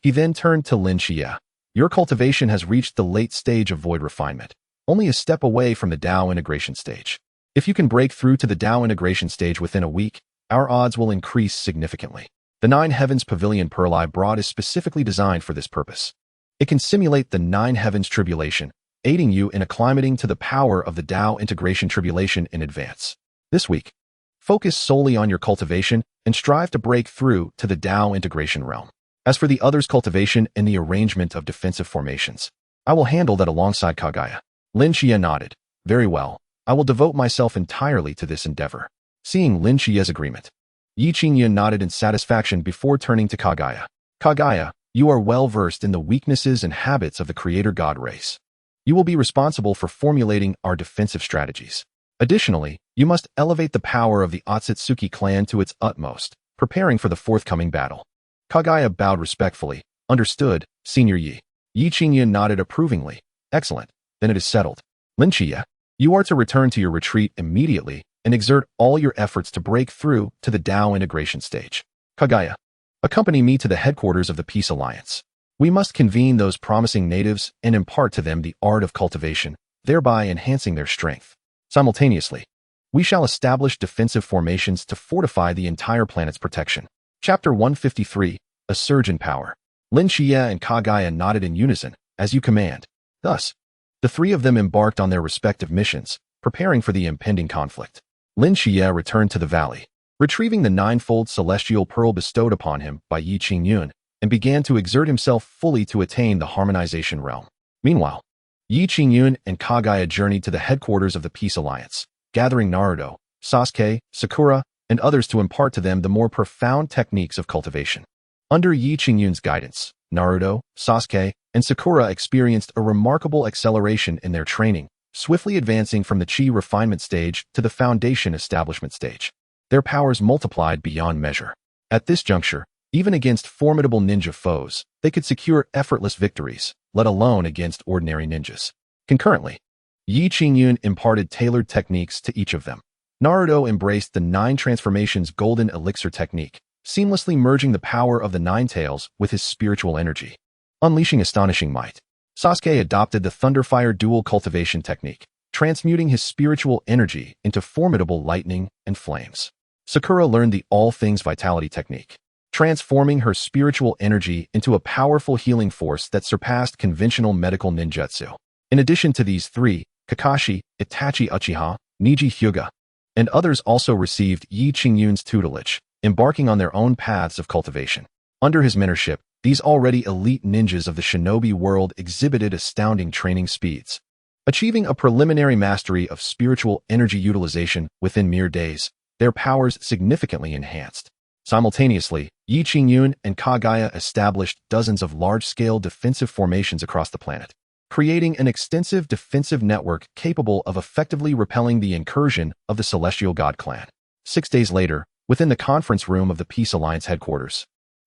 He then turned to Lin Xia. Your cultivation has reached the late stage of void refinement, only a step away from the Tao integration stage. If you can break through to the Tao integration stage within a week, our odds will increase significantly. The 9 Heavens Pavilion Pearl I brought is specifically designed for this purpose. It can simulate the 9 Heavens Tribulation, aiding you in acclimating to the power of the Tao integration tribulation in advance. This week, focus solely on your cultivation and strive to break through to the Tao integration realm. As for the others' cultivation and the arrangement of defensive formations, I will handle that alongside Kaguya. Lin Xia nodded. Very well, I will devote myself entirely to this endeavor. Seeing Lin Xia's agreement, Yi Qingyun nodded in satisfaction before turning to Kaguya. Kaguya, you are well versed in the weaknesses and habits of the creator god race. You will be responsible for formulating our defensive strategies. Additionally, you must elevate the power of the Atsutsuki clan to its utmost, preparing for the forthcoming battle. Kaguya bowed respectfully. Understood, Senior Yi. Yi Qingyun nodded approvingly. Excellent, then it is settled. Lin Xia, you are to return to your retreat immediately and exert all your efforts to break through to the Tao integration stage. Kaguya, accompany me to the headquarters of the Peace Alliance. We must convene those promising natives and impart to them the art of cultivation, thereby enhancing their strength. Simultaneously, we shall establish defensive formations to fortify the entire planet's protection. Chapter 153, A Surge in Power. Lin Xia and Kaguya nodded in unison, as you command. Thus, the 3 of them embarked on their respective missions, preparing for the impending conflict. Lin Xia returned to the valley, retrieving the 9-fold celestial pearl bestowed upon him by Yi Qingyun, and began to exert himself fully to attain the harmonization realm. Meanwhile, Yi Qingyun and Kaguya journeyed to the headquarters of the Peace Alliance, gathering Naruto, Sasuke, Sakura, and others to impart to them the more profound techniques of cultivation. Under Yi Qingyun's guidance, Naruto, Sasuke, and Sakura experienced a remarkable acceleration in their training, swiftly advancing from the Chi refinement stage to the foundation establishment stage. Their powers multiplied beyond measure. At this juncture, even against formidable ninja foes, they could secure effortless victories, let alone against ordinary ninjas. Concurrently, Yi Qingyun imparted tailored techniques to each of them. Naruto embraced the 9 transformations golden elixir technique, seamlessly merging the power of the 9 tails with his spiritual energy, unleashing astonishing might. Sasuke adopted the Thunderfire dual cultivation technique, transmuting his spiritual energy into formidable lightning and flames. Sakura learned the All Things Vitality technique, transforming her spiritual energy into a powerful healing force that surpassed conventional medical ninjutsu. In addition to these three, Kakashi, Itachi Uchiha, Niji Hyuga, and others also received Yi Qingyun's tutelage, embarking on their own paths of cultivation. Under his mentorship, these already elite ninjas of the shinobi world exhibited astounding training speeds, achieving a preliminary mastery of spiritual energy utilization within mere days, their powers significantly enhanced. Simultaneously, Yi Qingyun and Kagaya established dozens of large-scale defensive formations across the planet, creating an extensive defensive network capable of effectively repelling the incursion of the Celestial God clan. 6 days later, within the conference room of the Peace Alliance headquarters,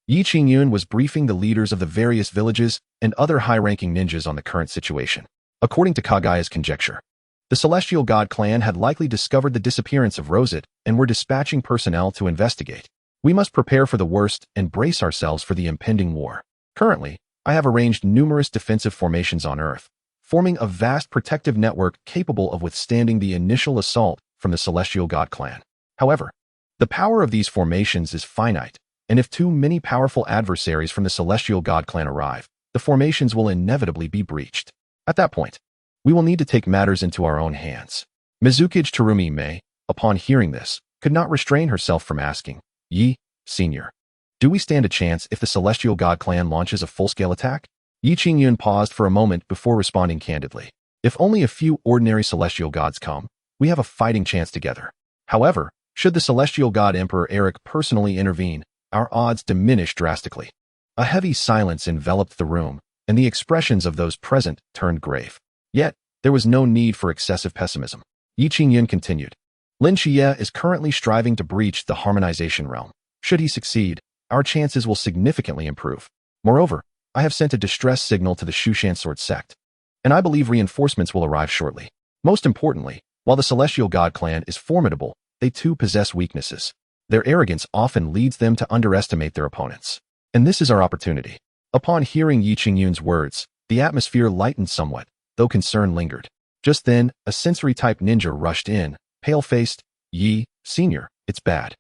Yi Qingyun was briefing the leaders of the various villages and other high-ranking ninjas on the current situation. According to Kagaya's conjecture, the Celestial God clan had likely discovered the disappearance of Rosette and were dispatching personnel to investigate. We must prepare for the worst and brace ourselves for the impending war. Currently, I have arranged numerous defensive formations on Earth, forming a vast protective network capable of withstanding the initial assault from the Celestial God clan. However, the power of these formations is finite, and if too many powerful adversaries from the Celestial God clan arrive, the formations will inevitably be breached. At that point, we will need to take matters into our own hands. Mizukage Terumi Mei, upon hearing this, could not restrain herself from asking, Yi, Senior, do we stand a chance if the Celestial God clan launches a full-scale attack? Yi Qingyun paused for a moment before responding candidly. If only a few ordinary Celestial Gods come, we have a fighting chance together. However, should the Celestial God Emperor Eric personally intervene, our odds diminish drastically. A heavy silence enveloped the room, and the expressions of those present turned grave. Yet, there was no need for excessive pessimism. Yi Qingyun continued. Lin Xie is currently striving to breach the harmonization realm. Should he succeed, our chances will significantly improve. Moreover, I have sent a distress signal to the Shushan Sword sect, and I believe reinforcements will arrive shortly. Most importantly, while the Celestial God clan is formidable, they too possess weaknesses. Their arrogance often leads them to underestimate their opponents. And this is our opportunity. Upon hearing Yi Qingyun's words, the atmosphere lightened somewhat, though concern lingered. Just then, a sensory-type ninja rushed in, pale-faced. Yi, Senior, it's bad.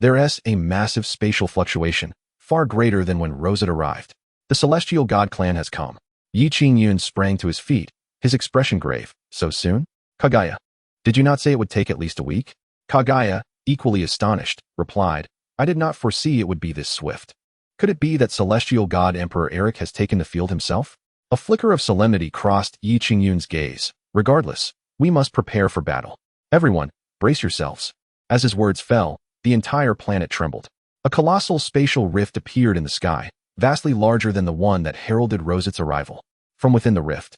There's a massive spatial fluctuation, far greater than when Rosette arrived. The Celestial God clan has come. Yi Qingyun sprang to his feet, his expression grave. So soon? Kagaya, did you not say it would take at least a week? Kagaya, equally astonished, replied, I did not foresee it would be this swift. Could it be that Celestial God Emperor Eric has taken the field himself? A flicker of solemnity crossed Yi Qingyun's gaze. Regardless, we must prepare for battle. Everyone, brace yourselves. As his words fell, the entire planet trembled. A colossal spatial rift appeared in the sky, vastly larger than the one that heralded Rosette's arrival. From within the rift,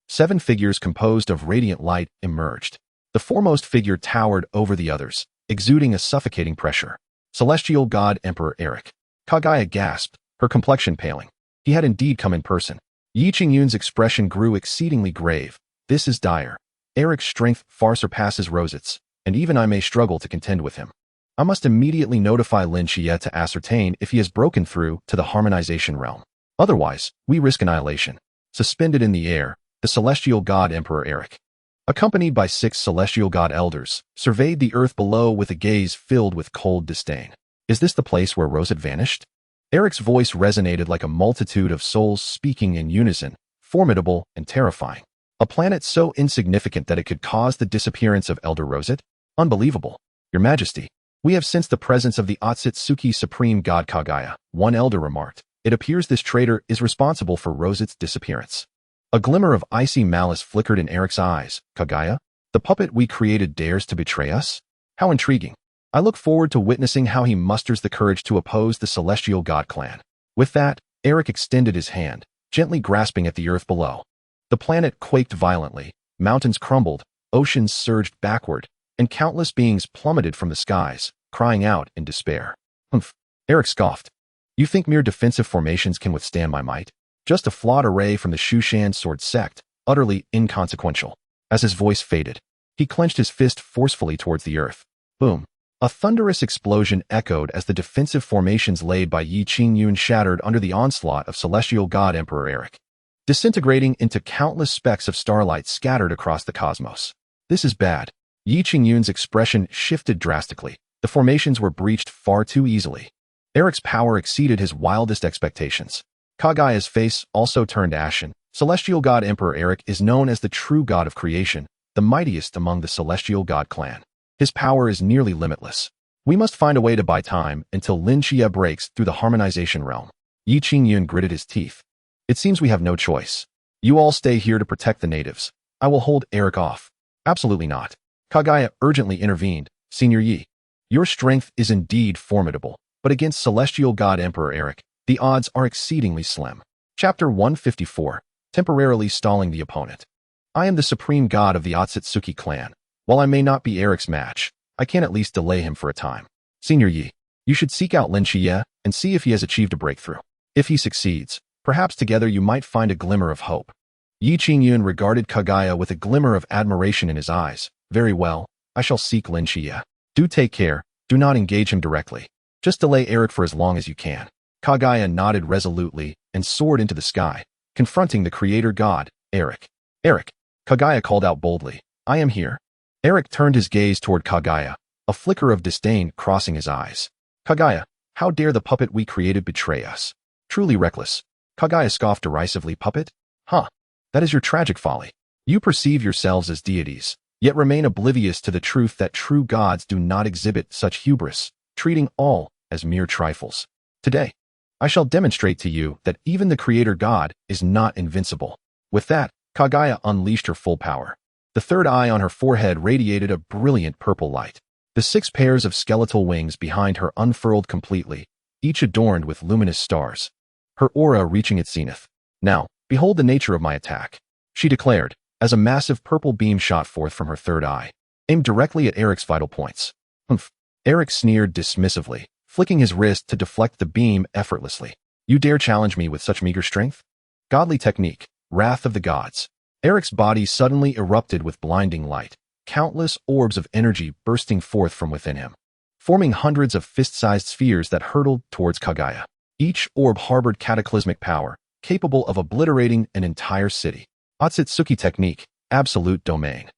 7 figures composed of radiant light emerged. The foremost figure towered over the others, exuding a suffocating pressure. Celestial God Emperor Eric. Kagaya gasped, her complexion paling. He had indeed come in person. Yi Qingyun's expression grew exceedingly grave. This is dire. Eric's strength far surpasses Rosette's, and even I may struggle to contend with him. I must immediately notify Lin Xie to ascertain if he has broken through to the harmonization realm. Otherwise, we risk annihilation. Suspended in the air, the Celestial God Emperor Eric, accompanied by 6 Celestial God Elders, surveyed the earth below with a gaze filled with cold disdain. Is this the place where Rosette vanished? Eric's voice resonated like a multitude of souls speaking in unison, formidable and terrifying. A planet so insignificant that it could cause the disappearance of Elder Rosette? Unbelievable. Your Majesty, we have sensed the presence of the Atsutsuki Supreme God Kagaya, one elder remarked. It appears this traitor is responsible for Rosette's disappearance. A glimmer of icy malice flickered in Eric's eyes. Kagaya, the puppet we created dares to betray us? How intriguing. I look forward to witnessing how he musters the courage to oppose the Celestial God clan. With that, Eric extended his hand, gently grasping at the earth below. The planet quaked violently, mountains crumbled, oceans surged backward, and countless beings plummeted from the skies, crying out in despair. Humph, Eric scoffed. You think mere defensive formations can withstand my might? Just a flawed array from the Shushan Sword sect, utterly inconsequential. As his voice faded, he clenched his fist forcefully towards the earth. Boom. A thunderous explosion echoed as the defensive formations laid by Yi Qingyun shattered under the onslaught of Celestial God Emperor Eric, disintegrating into countless specks of starlight scattered across the cosmos. This is bad. Yi Qingyun's expression shifted drastically. The formations were breached far too easily. Eric's power exceeded his wildest expectations. Kagaya's face also turned ashen. Celestial God Emperor Eric is known as the true god of creation, the mightiest among the Celestial God clan. His power is nearly limitless. We must find a way to buy time until Shichiya breaks through the harmonization realm. Yi Qingyun gritted his teeth. It seems we have no choice. You all stay here to protect the natives. I will hold Eric off. Absolutely not. Kagaya urgently intervened. Senior Yi, your strength is indeed formidable, but against Celestial God Emperor Eric, the odds are exceedingly slim. Chapter 154. Temporarily stalling the opponent. I am the supreme god of the Atsutsuki clan. While I may not be Eric's match, I can at least delay him for a time. Senior Yi, you should seek out Shichiya and see if he has achieved a breakthrough. If he succeeds, perhaps together you might find a glimmer of hope. Yi Qingyun regarded Kagaya with a glimmer of admiration in his eyes. Very well, I shall seek Shichiya. Do take care, do not engage him directly. Just delay Eric for as long as you can. Kagaya nodded resolutely and soared into the sky, confronting the creator god, Eric. Eric, Kagaya called out boldly. I am here. Eric turned his gaze toward Kagaya, a flicker of disdain crossing his eyes. Kagaya, how dare the puppet we created betray us? Truly reckless. Kagaya scoffed derisively. Puppet? Huh. That is your tragic folly. You perceive yourselves as deities, yet remain oblivious to the truth that true gods do not exhibit such hubris, treating all as mere trifles. Today, I shall demonstrate to you that even the creator god is not invincible. With that, Kagaya unleashed her full power. The third eye on her forehead radiated a brilliant purple light. The 6 pairs of skeletal wings behind her unfurled completely, each adorned with luminous stars, her aura reaching its zenith. Now, behold the nature of my attack, she declared, as a massive purple beam shot forth from her third eye, aimed directly at Eric's vital points. Humph. Eric sneered dismissively, flicking his wrist to deflect the beam effortlessly. You dare challenge me with such meager strength? Godly technique, wrath of the gods. Eric's body suddenly erupted with blinding light, countless orbs of energy bursting forth from within him, forming hundreds of fist-sized spheres that hurtled towards Kagaya. Each orb harbored cataclysmic power, capable of obliterating an entire city. Atsutsuki technique, absolute domain.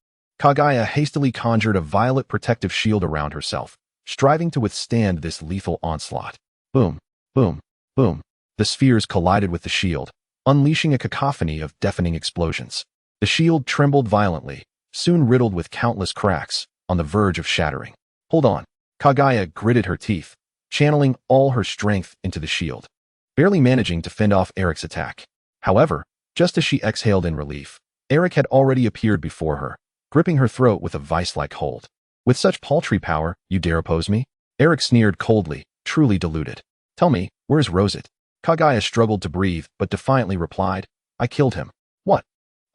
Kagaya hastily conjured a violet protective shield around herself, striving to withstand this lethal onslaught. Boom, boom, boom. The spheres collided with the shield, unleashing a cacophony of deafening explosions. The shield trembled violently, soon riddled with countless cracks, on the verge of shattering. Hold on. Kagaya gritted her teeth, channeling all her strength into the shield, barely managing to fend off Eric's attack. However, just as she exhaled in relief, Eric had already appeared before her, gripping her throat with a vice-like hold. With such paltry power, you dare oppose me? Eric sneered coldly, truly deluded. Tell me, where's Rosette? Kagaya struggled to breathe, but defiantly replied, I killed him. What?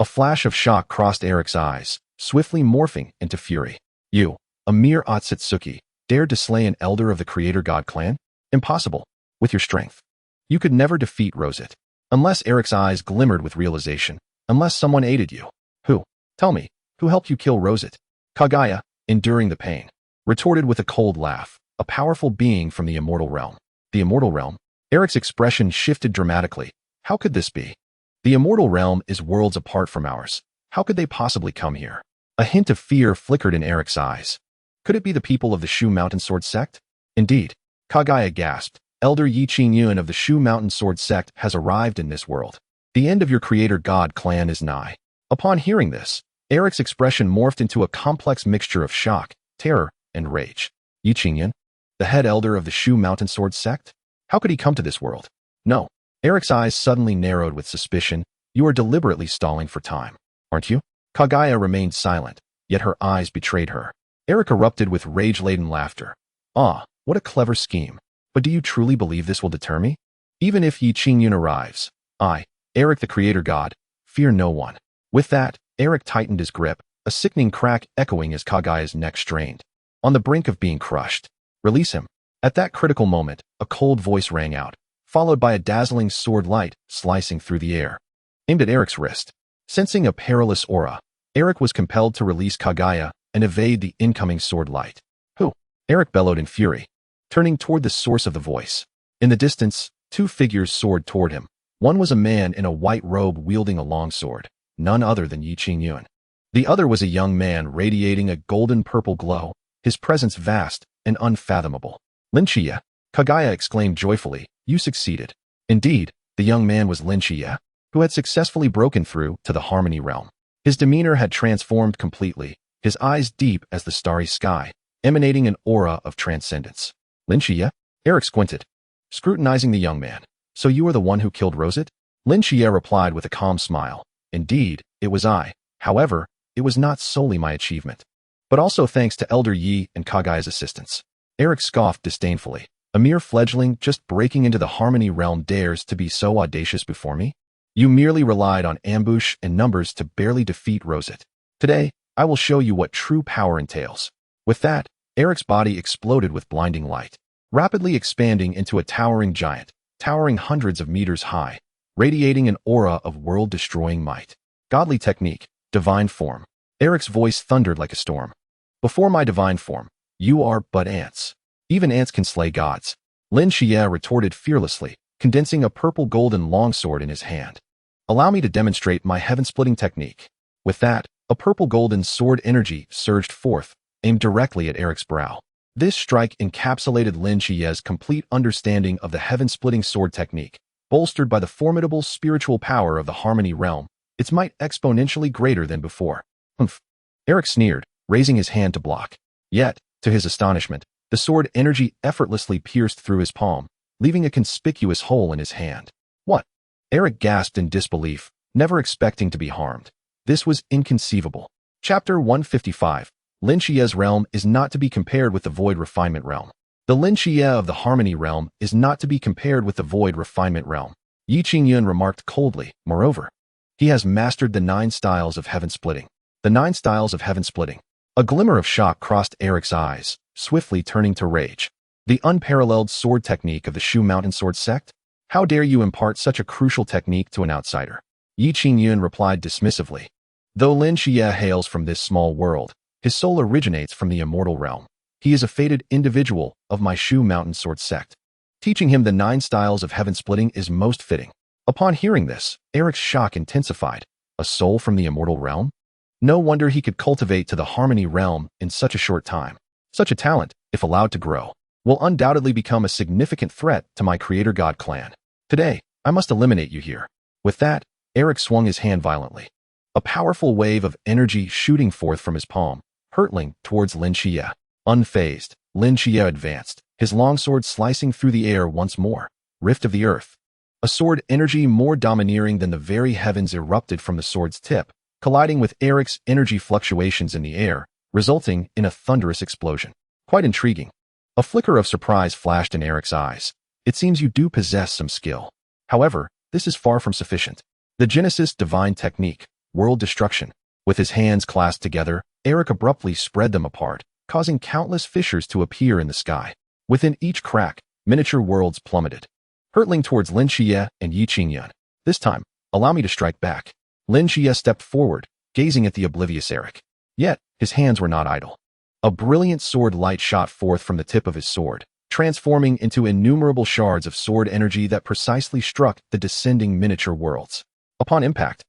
A flash of shock crossed Eric's eyes, swiftly morphing into fury. You, a mere Atsutsuki, dared to slay an elder of the Creator God clan? Impossible. With your strength, you could never defeat Rosette. Unless Eric's eyes glimmered with realization. Unless someone aided you. Who? Tell me, who helped you kill Rosette? Kagaya, enduring the pain, retorted with a cold laugh. A powerful being from the immortal realm. The immortal realm? Eric's expression shifted dramatically. How could this be? The immortal realm is worlds apart from ours. How could they possibly come here? A hint of fear flickered in Eric's eyes. Could it be the people of the Shu Mountain Sword sect? Indeed. Kagaya gasped. Elder Yi Qingyun of the Shu Mountain Sword sect has arrived in this world. The end of your creator god clan is nigh. Upon hearing this, Eric's expression morphed into a complex mixture of shock, terror, and rage. Yi Qingyun, the head elder of the Shu Mountain Sword sect? How could he come to this world? No. Eric's eyes suddenly narrowed with suspicion. You are deliberately stalling for time, aren't you? Kagaya remained silent, yet her eyes betrayed her. Eric erupted with rage-laden laughter. Ah, what a clever scheme. But do you truly believe this will deter me? Even if Yi Qingyun arrives, I, Eric the creator god, fear no one. With that, Eric tightened his grip, a sickening crack echoing as Kagaya's neck strained. On the brink of being crushed. Release him. At that critical moment, a cold voice rang out, followed by a dazzling sword light slicing through the air, aimed at Eric's wrist. Sensing a perilous aura, Eric was compelled to release Kagaya and evade the incoming sword light. Who? Eric bellowed in fury, turning toward the source of the voice. In the distance, 2 figures soared toward him. One was a man in a white robe wielding a long sword, none other than Yi Qingyun. The other was a young man radiating a golden-purple glow, his presence vast and unfathomable. Shichiya. Kagaya exclaimed joyfully, "You succeeded." Indeed, the young man was Shichiya, who had successfully broken through to the Harmony realm. His demeanor had transformed completely, his eyes deep as the starry sky, emanating an aura of transcendence. "Shichiya?" Eric squinted, scrutinizing the young man. "So you are the one who killed Rosette?" Shichiya replied with a calm smile. "Indeed, it was I. However, it was not solely my achievement, but also thanks to Elder Yi and Kagaya's assistance." Eric scoffed disdainfully. "A mere fledgling just breaking into the Harmony realm dares to be so audacious before me? You merely relied on ambush and numbers to barely defeat Rosette. Today, I will show you what true power entails." With that, Eric's body exploded with blinding light, rapidly expanding into a towering giant, towering hundreds of meters high, radiating an aura of world-destroying might. "Godly technique, divine form." Eric's voice thundered like a storm. "Before my divine form, you are but ants. Even ants can slay gods." Shichiya retorted fearlessly, condensing a purple golden longsword in his hand. "Allow me to demonstrate my heaven-splitting technique." With that, a purple golden sword energy surged forth, aimed directly at Eric's brow. This strike encapsulated Shichiya's complete understanding of the heaven-splitting sword technique, bolstered by the formidable spiritual power of the Harmony realm, its might exponentially greater than before. "Humph." Eric sneered, raising his hand to block. Yet, to his astonishment, the sword energy effortlessly pierced through his palm, leaving a conspicuous hole in his hand. "What?" Eric gasped in disbelief, never expecting to be harmed. This was inconceivable. Chapter 155. Shichiya's realm is not to be compared with the Void Refinement realm. The Shichiya of the Harmony realm is not to be compared with the Void Refinement realm. Yi Qingyun remarked coldly. Moreover, he has mastered the 9 styles of heaven splitting. The 9 styles of heaven splitting. A glimmer of shock crossed Eric's eyes, swiftly turning to rage. The unparalleled sword technique of the Shu Mountain Sword sect? How dare you impart such a crucial technique to an outsider? Yi Qingyun replied dismissively. Though Shichiya hails from this small world, his soul originates from the immortal realm. He is a fated individual of my Shu Mountain Sword sect. Teaching him the 9 styles of heaven splitting is most fitting. Upon hearing this, Eric's shock intensified. A soul from the immortal realm? No wonder he could cultivate to the Harmony realm in such a short time. Such a talent, if allowed to grow, will undoubtedly become a significant threat to my Creator God clan. Today, I must eliminate you here. With that, Eric swung his hand violently. A powerful wave of energy shooting forth from his palm, hurtling towards Shichiya. Unfazed, Shichiya advanced, his longsword slicing through the air once more. Rift of the earth. A sword energy more domineering than the very heavens erupted from the sword's tip, colliding with Eric's energy fluctuations in the air, resulting in a thunderous explosion. Quite intriguing. A flicker of surprise flashed in Eric's eyes. It seems you do possess some skill. However, this is far from sufficient. The Genesis divine technique, world destruction. With his hands clasped together, Eric abruptly spread them apart, causing countless fissures to appear in the sky. Within each crack, miniature worlds plummeted, hurtling towards Shichiya and Yi Qingyun. This time, allow me to strike back. Shichiya stepped forward, gazing at the oblivious Eric. Yet, his hands were not idle. A brilliant sword light shot forth from the tip of his sword, transforming into innumerable shards of sword energy that precisely struck the descending miniature worlds. Upon impact,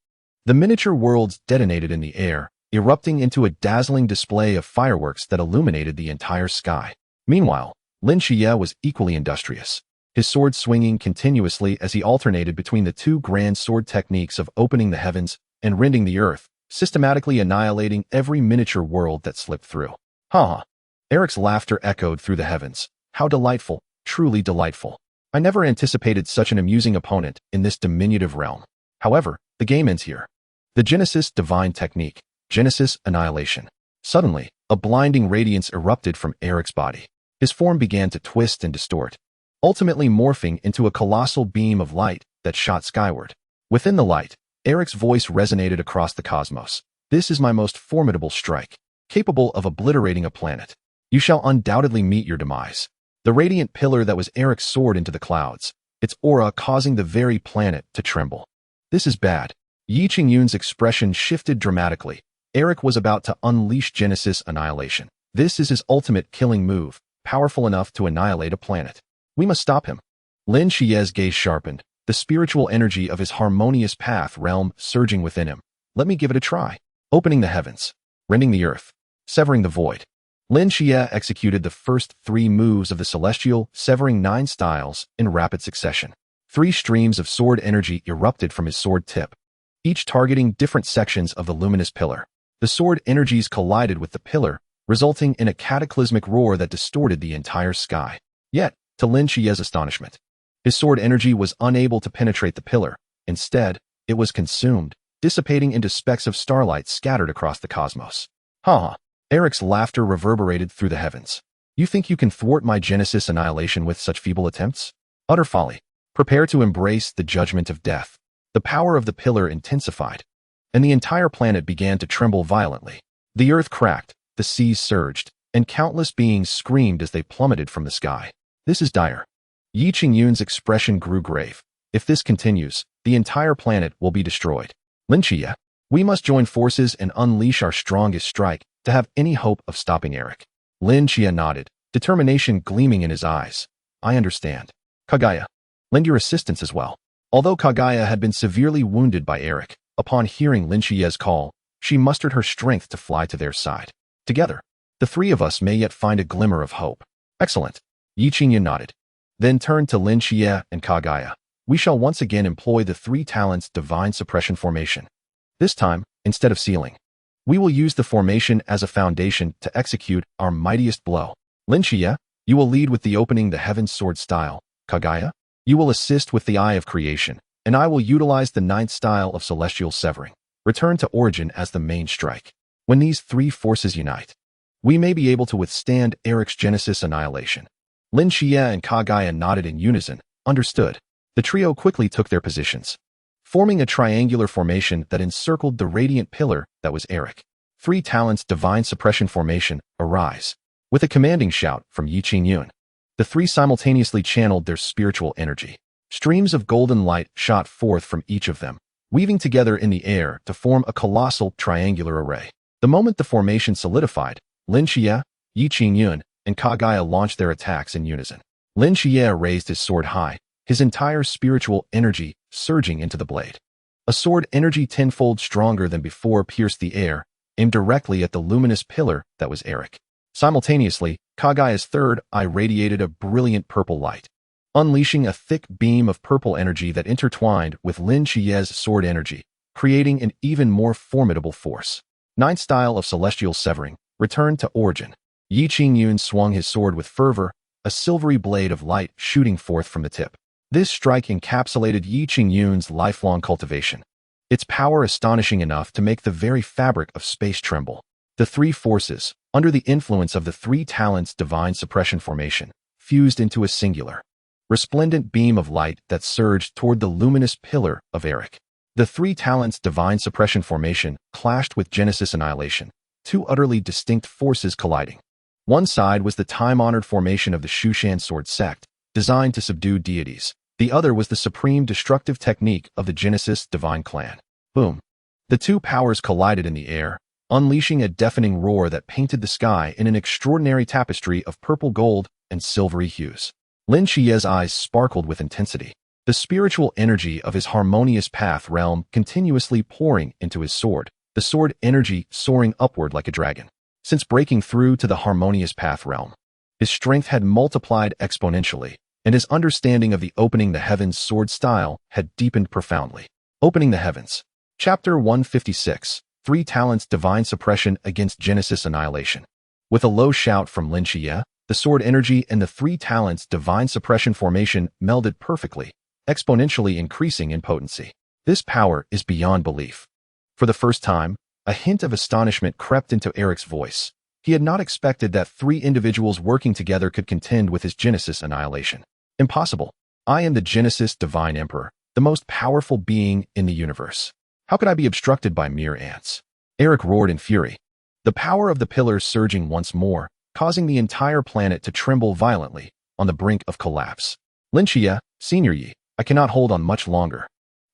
the miniature worlds detonated in the air, erupting into a dazzling display of fireworks that illuminated the entire sky. Meanwhile, Shichiya was equally industrious, his sword swinging continuously as he alternated between the 2 grand sword techniques of opening the heavens and rending the earth, systematically annihilating every miniature world that slipped through. Ha! Eric's laughter echoed through the heavens. How delightful, truly delightful. I never anticipated such an amusing opponent in this diminutive realm. However, the game ends here. The Genesis divine technique, Genesis annihilation. Suddenly, a blinding radiance erupted from Eric's body. His form began to twist and distort, ultimately morphing into a colossal beam of light that shot skyward. Within the light, Eric's voice resonated across the cosmos. This is my most formidable strike, capable of obliterating a planet. You shall undoubtedly meet your demise. The radiant pillar that was Eric's soared into the clouds, its aura causing the very planet to tremble. This is bad. Yi Qingyun's expression shifted dramatically. Eric was about to unleash Genesis annihilation. This is his ultimate killing move, powerful enough to annihilate a planet. We must stop him. Shichiya's gaze sharpened, the spiritual energy of his harmonious path realm surging within him. Let me give it a try. Opening the heavens, rending the earth, severing the void. Lin Xie executed the first 3 moves of the celestial, severing 9 styles in rapid succession. 3 streams of sword energy erupted from his sword tip, each targeting different sections of the luminous pillar. The sword energies collided with the pillar, resulting in a cataclysmic roar that distorted the entire sky. Yet, to Lin Xie's astonishment, his sword energy was unable to penetrate the pillar. Instead, it was consumed, dissipating into specks of starlight scattered across the cosmos. Ha! Eric's laughter reverberated through the heavens. You think you can thwart my Genesis annihilation with such feeble attempts? Utter folly. Prepare to embrace the judgment of death. The power of the pillar intensified, and the entire planet began to tremble violently. The earth cracked, the seas surged, and countless beings screamed as they plummeted from the sky. This is dire. Yi Qingyun's expression grew grave. If this continues, the entire planet will be destroyed. Lin Xie, we must join forces and unleash our strongest strike to have any hope of stopping Eric. Lin Xie nodded, determination gleaming in his eyes. I understand. Kagaya, lend your assistance as well. Although Kagaya had been severely wounded by Eric, upon hearing Lin Xie's call, she mustered her strength to fly to their side. Together, the 3 of us may yet find a glimmer of hope. Excellent. Yi Qingyun nodded, then turned to Lin Xie and Kagaya. We shall once again employ the 3 talents divine suppression formation. This time, instead of sealing, we will use the formation as a foundation to execute our mightiest blow. Lin Xie, you will lead with the opening the heavens sword style. Kagaya, you will assist with the eye of creation, and I will utilize the 9th style of celestial severing. Return to origin as the main strike. When these 3 forces unite, we may be able to withstand Eric's Genesis annihilation. Lin Xie and Kagaya nodded in unison. Understood. The trio quickly took their positions, forming a triangular formation that encircled the radiant pillar that was Eric. 3 talents divine suppression formation, arise. With a commanding shout from Yi Qingyun, the 3 simultaneously channeled their spiritual energy. Streams of golden light shot forth from each of them, weaving together in the air to form a colossal triangular array. The moment the formation solidified, Lin Xie, Yi Qingyun, and Kagaya launched their attacks in unison. Lin Xie raised his sword high, his entire spiritual energy surging into the blade. A sword energy tenfold stronger than before pierced the air, aimed directly at the luminous pillar that was Eric. Simultaneously, Kagaya's third eye radiated a brilliant purple light, unleashing a thick beam of purple energy that intertwined with Lin Xie's sword energy, creating an even more formidable force. 9th style of celestial severing, returned to origin. Yi Qingyun swung his sword with fervor, a silvery blade of light shooting forth from the tip. This strike encapsulated Yi Qingyun's lifelong cultivation, its power astonishing enough to make the very fabric of space tremble. The 3 forces, under the influence of the 3 talents divine suppression formation, fused into a singular, resplendent beam of light that surged toward the luminous pillar of Eric. The 3 talents divine suppression formation clashed with Genesis annihilation, 2 utterly distinct forces colliding. One side was the time-honored formation of the Shushan sword sect, designed to subdue deities. The other was the supreme destructive technique of the Genesis divine clan. Boom. The 2 powers collided in the air, unleashing a deafening roar that painted the sky in an extraordinary tapestry of purple gold and silvery hues. Lin Xie's eyes sparkled with intensity, the spiritual energy of his harmonious path realm continuously pouring into his sword, the sword energy soaring upward like a dragon. Since breaking through to the harmonious path realm, his strength had multiplied exponentially, and his understanding of the opening the heavens sword style had deepened profoundly. Opening the heavens. Chapter 156. 3 talents divine suppression against Genesis annihilation. With a low shout from Lin Xie, the sword energy and the 3 talents divine suppression formation melded perfectly, exponentially increasing in potency. This power is beyond belief. For the first time, a hint of astonishment crept into Eric's voice. He had not expected that 3 individuals working together could contend with his Genesis annihilation. Impossible. I am the Genesis Divine Emperor, the most powerful being in the universe. How could I be obstructed by mere ants? Eric roared in fury, the power of the pillars surging once more, causing the entire planet to tremble violently, on the brink of collapse. Lin Xie, Senior Yi, I cannot hold on much longer.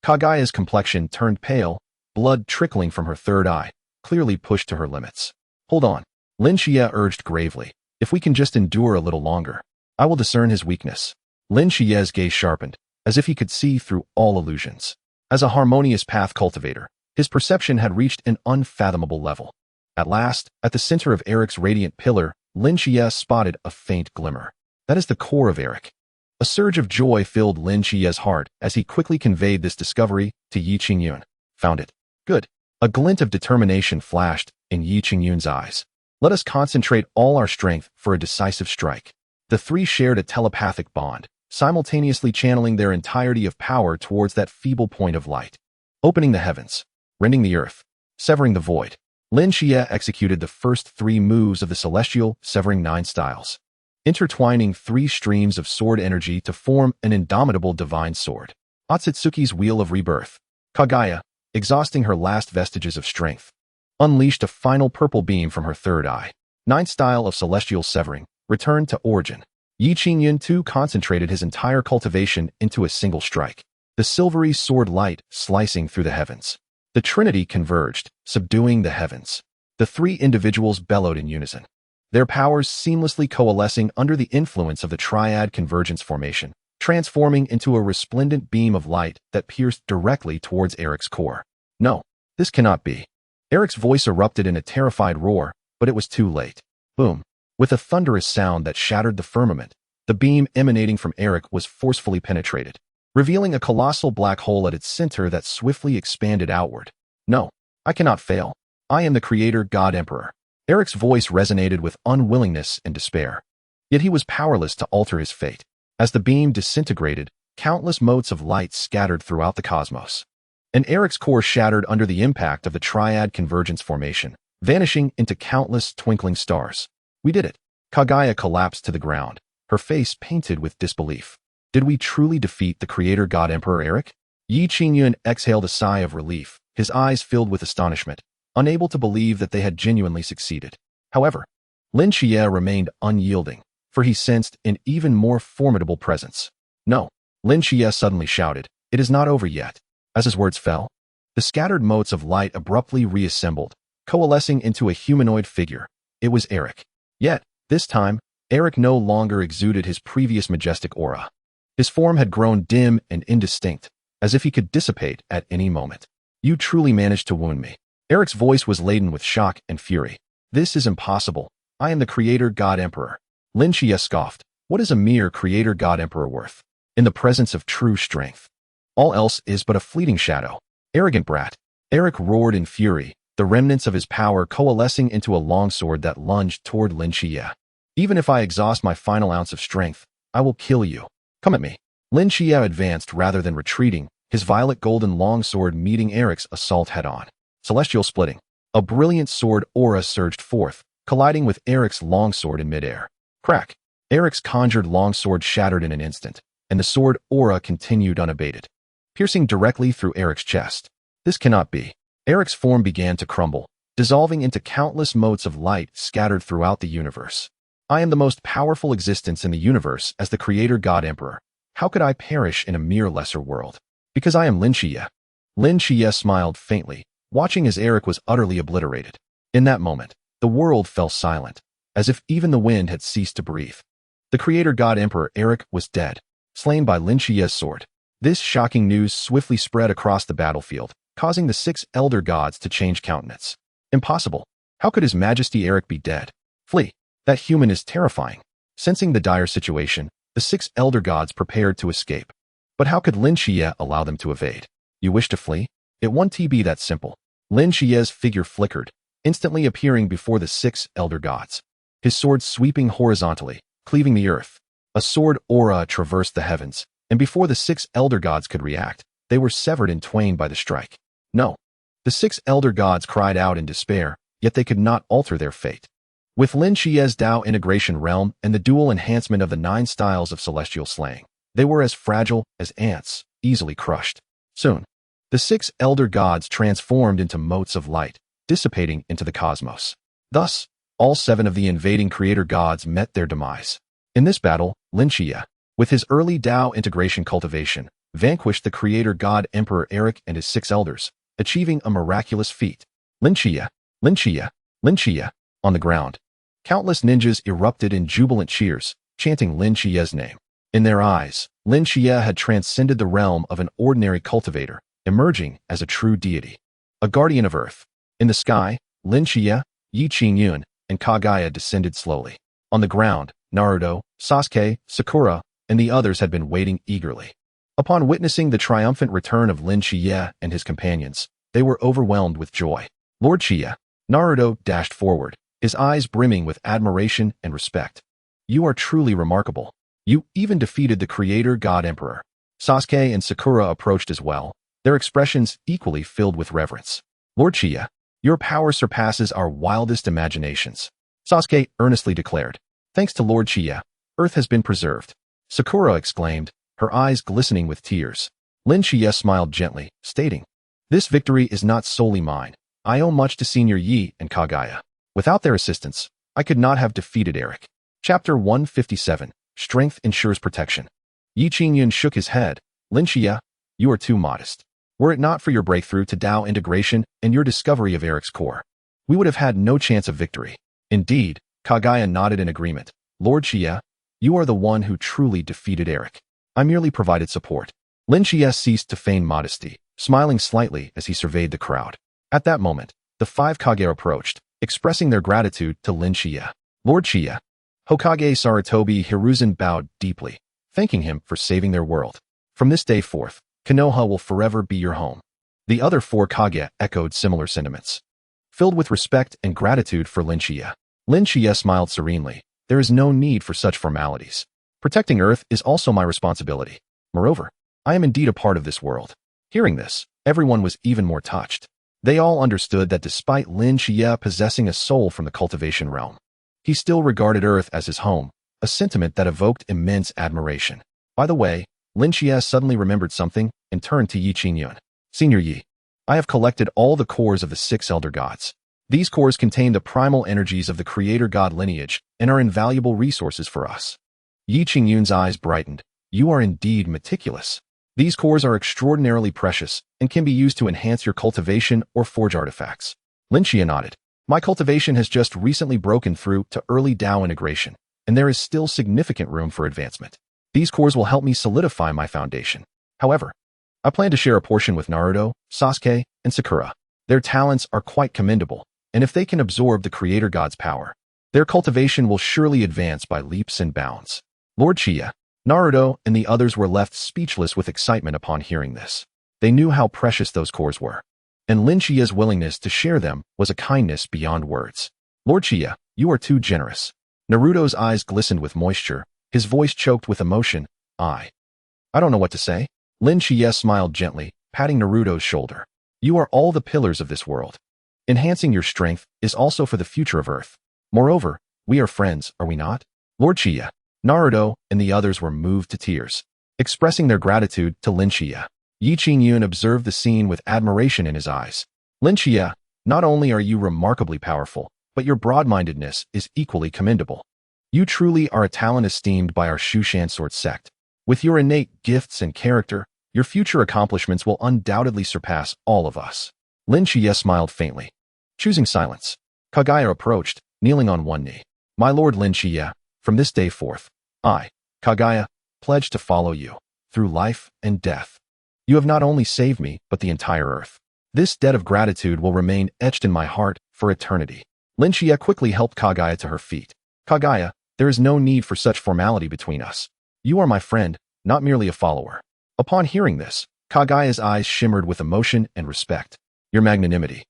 Kagaya's complexion turned pale, blood trickling from her third eye, clearly pushed to her limits. Hold on. Lin Xie urged gravely. If we can just endure a little longer, I will discern his weakness. Lin Xie's gaze sharpened, as if he could see through all illusions. As a harmonious path cultivator, his perception had reached an unfathomable level. At last, at the center of Eric's radiant pillar, Lin Shichiya spotted a faint glimmer. That is the core of Eric. A surge of joy filled Lin Shichiya's heart as he quickly conveyed this discovery to Yi Qingyun. Found it. Good. A glint of determination flashed in Yi Qingyun's eyes. Let us concentrate all our strength for a decisive strike. The three shared a telepathic bond, simultaneously channeling their entirety of power towards that feeble point of light. Opening the heavens, rending the earth, severing the void. Lin Shichiya executed the first three moves of the celestial severing 9 styles, intertwining 3 streams of sword energy to form an indomitable divine sword. Atsutsuki's wheel of rebirth. Kaguya, exhausting her last vestiges of strength, unleashed a final purple beam from her third eye. 9th style of celestial severing, returned to origin. Yi Qingyun too concentrated his entire cultivation into a single strike. The silvery sword light slicing through the heavens. The Trinity converged, subduing the heavens. The 3 individuals bellowed in unison, their powers seamlessly coalescing under the influence of the triad convergence formation, transforming into a resplendent beam of light that pierced directly towards Eric's core. No, this cannot be. Eric's voice erupted in a terrified roar, but it was too late. Boom. With a thunderous sound that shattered the firmament, the beam emanating from Eric was forcefully penetrated, revealing a colossal black hole at its center that swiftly expanded outward. No, I cannot fail. I am the Creator God Emperor. Eric's voice resonated with unwillingness and despair. Yet he was powerless to alter his fate. As the beam disintegrated, countless motes of light scattered throughout the cosmos. And Eric's core shattered under the impact of the triad convergence formation, vanishing into countless twinkling stars. We did it. Kaguya collapsed to the ground, her face painted with disbelief. Did we truly defeat the Creator God Emperor Eric? Yi Qingyun exhaled a sigh of relief, his eyes filled with astonishment, unable to believe that they had genuinely succeeded. However, Lin Shichiya remained unyielding, for he sensed an even more formidable presence. No, Lin Shichiya suddenly shouted, "It is not over yet." As his words fell, the scattered motes of light abruptly reassembled, coalescing into a humanoid figure. It was Eric. Yet, this time, Eric no longer exuded his previous majestic aura. His form had grown dim and indistinct, as if he could dissipate at any moment. You truly managed to wound me. Eric's voice was laden with shock and fury. This is impossible. I am the Creator God Emperor. Lin Shichiya scoffed. What is a mere Creator God Emperor worth in the presence of true strength? All else is but a fleeting shadow. Arrogant brat. Eric roared in fury, the remnants of his power coalescing into a longsword that lunged toward Lin Shichiya. Even if I exhaust my final ounce of strength, I will kill you. Come at me. Lin Shichiya advanced rather than retreating, his violet golden longsword meeting Eric's assault head-on. Celestial splitting. A brilliant sword aura surged forth, colliding with Eric's longsword in midair. Crack. Eric's conjured longsword shattered in an instant, and the sword aura continued unabated, piercing directly through Eric's chest. This cannot be. Eric's form began to crumble, dissolving into countless motes of light scattered throughout the universe. I am the most powerful existence in the universe as the Creator God Emperor. How could I perish in a mere lesser world? Because I am Lin Shichiya. Lin Shichiya smiled faintly, watching as Eric was utterly obliterated. In that moment, the world fell silent, as if even the wind had ceased to breathe. The Creator God Emperor Eric was dead, slain by Lin Shichiya's sword. This shocking news swiftly spread across the battlefield, causing the 6 elder gods to change countenance. Impossible. How could His Majesty Eric be dead? Flee. That human is terrifying. Sensing the dire situation, the 6 elder gods prepared to escape. But how could Lin Shichiya allow them to evade? You wish to flee? It won't be that simple. Lin Shichiya's figure flickered, instantly appearing before the 6 elder gods. His sword sweeping horizontally, cleaving the earth. A sword aura traversed the heavens, and before the 6 elder gods could react, they were severed in twain by the strike. No. The 6 elder gods cried out in despair, yet they could not alter their fate. With Lin Shichiya's Tao integration realm and the dual enhancement of the 9 styles of celestial slaying, they were as fragile as ants, easily crushed. Soon, the 6 elder gods transformed into motes of light, dissipating into the cosmos. Thus, all 7 of the invading creator gods met their demise. In this battle, Lin Shichiya, with his early Tao integration cultivation, vanquished the creator god Emperor Eric and his 6 elders, achieving a miraculous feat. Lin Shichiya, Lin Shichiya, Lin Shichiya. On the ground, countless ninjas erupted in jubilant cheers, chanting Lin Shichiya's name. In their eyes, Lin Shichiya had transcended the realm of an ordinary cultivator, emerging as a true deity, a guardian of earth. In the sky, Lin Shichiya, Yi Qingyun, and Kagaya descended slowly. On the ground, Naruto, Sasuke, Sakura, and the others had been waiting eagerly. Upon witnessing the triumphant return of Shichiya and his companions, they were overwhelmed with joy. Lord Shichiya, Naruto dashed forward, his eyes brimming with admiration and respect. You are truly remarkable. You even defeated the Creator God Emperor. Sasuke and Sakura approached as well, their expressions equally filled with reverence. Lord Shichiya, your power surpasses our wildest imaginations. Sasuke earnestly declared. Thanks to Lord Shichiya, Earth has been preserved. Sakura exclaimed, her eyes glistening with tears. Shichiya smiled gently, stating, this victory is not solely mine. I owe much to Senior Yi and Kagaya. Without their assistance, I could not have defeated Eric. Chapter 157, Strength Ensures Protection. Yi Qingyun shook his head. Shichiya, you are too modest. Were it not for your breakthrough to Tao integration and your discovery of Eric's core, we would have had no chance of victory. Indeed, Kagaya nodded in agreement. Lord Shichiya, you are the one who truly defeated Eric. I merely provided support. Shichiya ceased to feign modesty, smiling slightly as he surveyed the crowd. At that moment, the 5 Kage approached, expressing their gratitude to Shichiya. Lord Shichiya, Hokage Sarutobi Hiruzen bowed deeply, thanking him for saving their world. From this day forth, Konoha will forever be your home. The other 4 Kage echoed similar sentiments. Filled with respect and gratitude for Shichiya, Shichiya smiled serenely. There is no need for such formalities. Protecting Earth is also my responsibility. Moreover, I am indeed a part of this world. Hearing this, everyone was even more touched. They all understood that despite Shichiya possessing a soul from the cultivation realm, he still regarded Earth as his home, a sentiment that evoked immense admiration. By the way, Shichiya suddenly remembered something and turned to Yi Qingyun. Senior Yi, I have collected all the cores of the 6 elder gods. These cores contain the primal energies of the Creator God lineage and are invaluable resources for us. Yi Qingyun's eyes brightened. You are indeed meticulous. These cores are extraordinarily precious and can be used to enhance your cultivation or forge artifacts. Shichiya nodded. My cultivation has just recently broken through to early Tao integration, and there is still significant room for advancement. These cores will help me solidify my foundation. However, I plan to share a portion with Naruto, Sasuke, and Sakura. Their talents are quite commendable, and if they can absorb the Creator God's power, their cultivation will surely advance by leaps and bounds. Lord Shichiya, Naruto, and the others were left speechless with excitement upon hearing this. They knew how precious those cores were, and Shichiya's willingness to share them was a kindness beyond words. Lord Shichiya, you are too generous. Naruto's eyes glistened with moisture, his voice choked with emotion. I don't know what to say. Shichiya smiled gently, patting Naruto's shoulder. You are all the pillars of this world. Enhancing your strength is also for the future of Earth. Moreover, we are friends, are we not? Lord Shichiya, Naruto, and the others were moved to tears. Expressing their gratitude to Shichiya, Yi Qingyun observed the scene with admiration in his eyes. Shichiya, not only are you remarkably powerful, but your broad-mindedness is equally commendable. You truly are a talent esteemed by our Shushan Sword sect. With your innate gifts and character, your future accomplishments will undoubtedly surpass all of us. Shichiya smiled faintly. Choosing silence, Kagaya approached, kneeling on one knee. My lord Shichiya, from this day forth, I, Kagaya, pledge to follow you, through life and death. You have not only saved me, but the entire Earth. This debt of gratitude will remain etched in my heart for eternity. Shichiya quickly helped Kagaya to her feet. Kagaya, there is no need for such formality between us. You are my friend, not merely a follower. Upon hearing this, Kagaya's eyes shimmered with emotion and respect. Your magnanimity,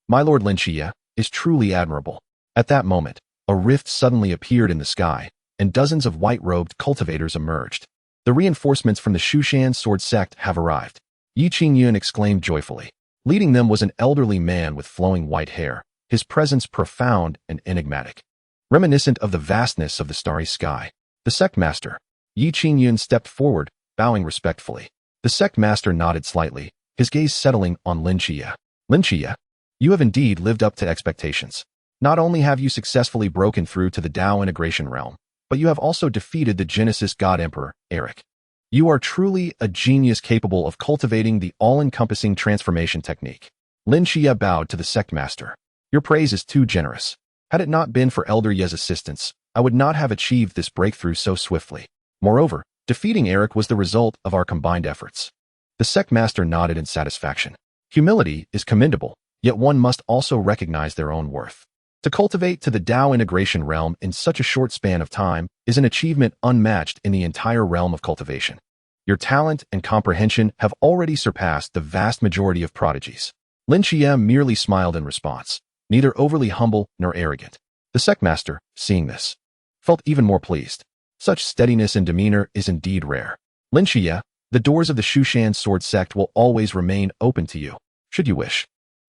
my lord Shichiya, is truly admirable. At that moment, a rift suddenly appeared in the sky, and dozens of white-robed cultivators emerged. The reinforcements from the Shushan Sword sect have arrived. Yi Qingyun exclaimed joyfully. Leading them was an elderly man with flowing white hair, his presence profound and enigmatic, reminiscent of the vastness of the starry sky. The sect master. Yi Qingyun stepped forward, bowing respectfully. The sect master nodded slightly, his gaze settling on Shichiya. Shichiya, you have indeed lived up to expectations. Not only have you successfully broken through to the Tao integration realm, but you have also defeated the Genesis God Emperor, Eric. You are truly a genius capable of cultivating the all-encompassing transformation technique. Shichiya bowed to the sect master. Your praise is too generous. Had it not been for Elder Ye's assistance, I would not have achieved this breakthrough so swiftly. Moreover, defeating Eric was the result of our combined efforts. The sect master nodded in satisfaction. Humility is commendable, yet one must also recognize their own worth. To cultivate to the Tao integration realm in such a short span of time is an achievement unmatched in the entire realm of cultivation. Your talent and comprehension have already surpassed the vast majority of prodigies. Shichiya merely smiled in response, neither overly humble nor arrogant. The sect master, seeing this, felt even more pleased. Such steadiness in demeanor is indeed rare. Shichiya, the doors of the Shushan Sword Sect will always remain open to you, should you wish.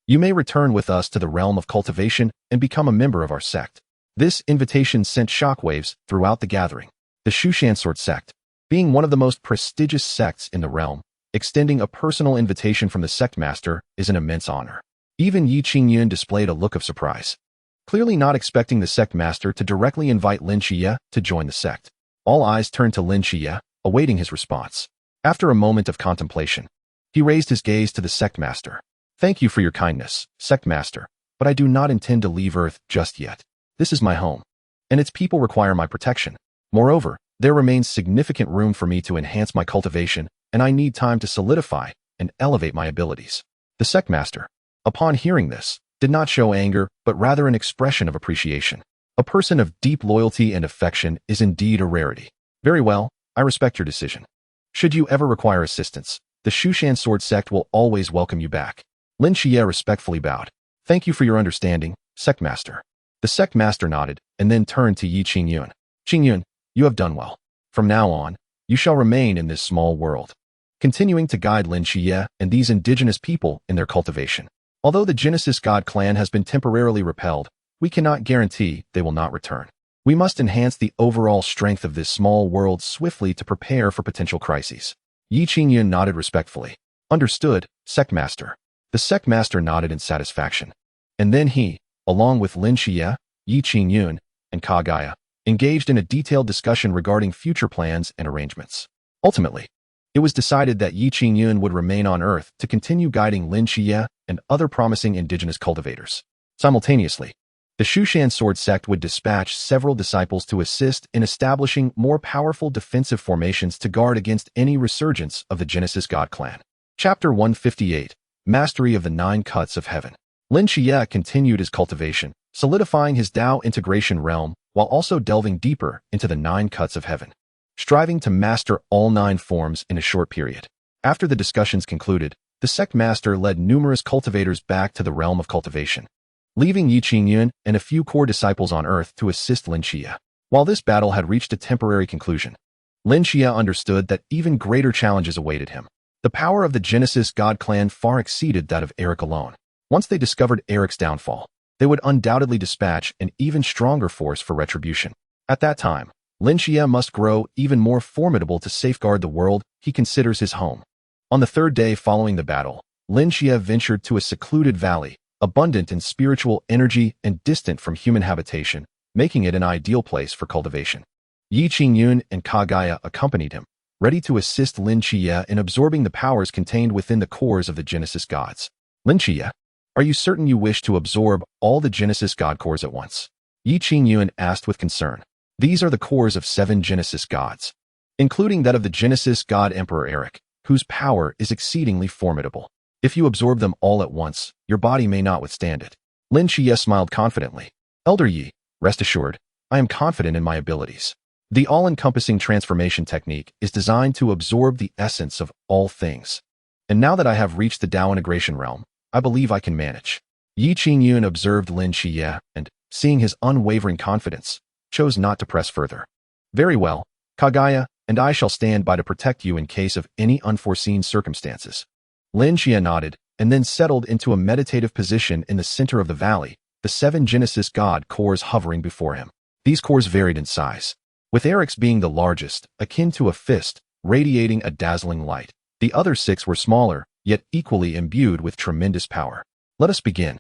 You may return with us to the realm of cultivation and become a member of our sect. This invitation sent shockwaves throughout the gathering. The Shushan Sword Sect, being one of the most prestigious sects in the realm, extending a personal invitation from the sect master is an immense honor. Even Yi Qingyun displayed a look of surprise, clearly not expecting the sect master to directly invite Shichiya to join the sect. All eyes turned to Shichiya, awaiting his response. After a moment of contemplation, he raised his gaze to the sect master. Thank you for your kindness, sect master, but I do not intend to leave Earth just yet. This is my home, and its people require my protection. Moreover, there remains significant room for me to enhance my cultivation, and I need time to solidify and elevate my abilities. The sect master, upon hearing this, did not show anger, but rather an expression of appreciation. A person of deep loyalty and affection is indeed a rarity. Very well, I respect your decision. Should you ever require assistance, the Shushan Sword Sect will always welcome you back. Shichiya respectfully bowed. Thank you for your understanding, sect master. The sect master nodded and then turned to Yi Qingyun. Qingyun, you have done well. From now on, you shall remain in this small world, continuing to guide Shichiya and these indigenous people in their cultivation. Although the Genesis God clan has been temporarily repelled, we cannot guarantee they will not return. We must enhance the overall strength of this small world swiftly to prepare for potential crises. Yi Qingyun nodded respectfully. Understood, sect master. The sect master nodded in satisfaction. And then he, along with Shichiya, Yi Qingyun, and Kagaya, engaged in a detailed discussion regarding future plans and arrangements. Ultimately, it was decided that Yi Qingyun would remain on Earth to continue guiding Shichiya and other promising indigenous cultivators. Simultaneously, the Shushan Sword Sect would dispatch several disciples to assist in establishing more powerful defensive formations to guard against any resurgence of the Genesis God clan. Chapter 158, Mastery of the Nine Cuts of Heaven. Shichiya continued his cultivation, solidifying his Tao integration realm while also delving deeper into the nine cuts of heaven, striving to master all nine forms in a short period. After the discussions concluded, the sect master led numerous cultivators back to the realm of cultivation, leaving Yi Qingyun and a few core disciples on Earth to assist Shichiya. While this battle had reached a temporary conclusion, Shichiya understood that even greater challenges awaited him. The power of the Genesis God clan far exceeded that of Eric alone. Once they discovered Eric's downfall, they would undoubtedly dispatch an even stronger force for retribution. At that time, Shichiya must grow even more formidable to safeguard the world he considers his home. On the third day following the battle, Shichiya ventured to a secluded valley, abundant in spiritual energy and distant from human habitation, making it an ideal place for cultivation. Yi Qingyun and Kagaya accompanied him, ready to assist Shichiya in absorbing the powers contained within the cores of the Genesis gods. Shichiya, are you certain you wish to absorb all the Genesis god cores at once? Yi Qingyun asked with concern. These are the cores of 7 Genesis gods, including that of the Genesis god Emperor Eric, whose power is exceedingly formidable. If you absorb them all at once, your body may not withstand it. Shichiya smiled confidently. Elder Yi, rest assured, I am confident in my abilities. The all-encompassing transformation technique is designed to absorb the essence of all things. And now that I have reached the Tao integration realm, I believe I can manage. Yi Qingyun observed Shichiya and, seeing his unwavering confidence, chose not to press further. Very well, Kagaya, and I shall stand by to protect you in case of any unforeseen circumstances. Shichiya nodded and then settled into a meditative position in the center of the valley, the 7 Genesis god cores hovering before him. These cores varied in size, with Eric's being the largest, akin to a fist, radiating a dazzling light. The other 6 were smaller, yet equally imbued with tremendous power. Let us begin.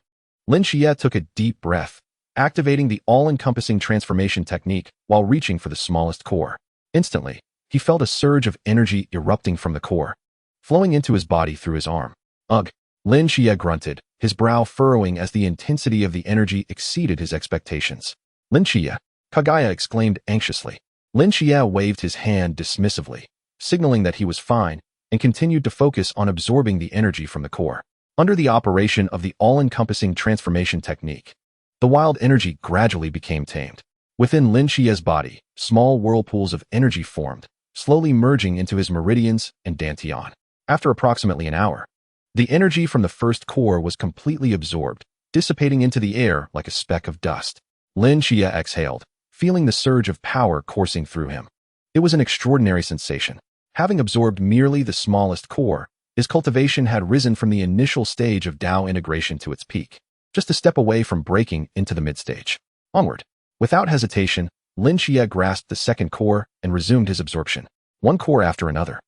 Shichiya took a deep breath, activating the all-encompassing transformation technique while reaching for the smallest core. Instantly, he felt a surge of energy erupting from the core, flowing into his body through his arm. Ugh! Shichiya grunted, his brow furrowing as the intensity of the energy exceeded his expectations. Shichiya, Kagaya exclaimed anxiously. Shichiya waved his hand dismissively, signaling that he was fine, and continued to focus on absorbing the energy from the core. Under the operation of the all-encompassing transformation technique, the The wild energy gradually became tamed. Within Lin Shiya's body, small whirlpools of energy formed, slowly merging into his meridians and dantian. After approximately an hour, the energy from the first core was completely absorbed, dissipating into the air like a speck of dust. Lin Shiya exhaled, feeling the surge of power coursing through him. It was an extraordinary sensation. Having absorbed merely the smallest core, his cultivation had risen from the initial stage of Dao integration to its peak, just a step away from breaking into the mid-stage. Onward. Without hesitation, Lin Shiya grasped the second core and resumed his absorption, one core after another.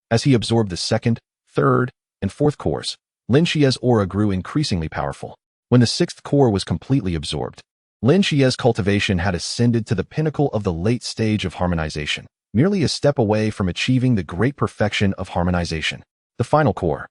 As he absorbed the second, third, and fourth cores, Lin Shiya's aura grew increasingly powerful. When the sixth core was completely absorbed, Lin Shiya's cultivation had ascended to the pinnacle of the late stage of harmonization, merely a step away from achieving the great perfection of harmonization. The final core.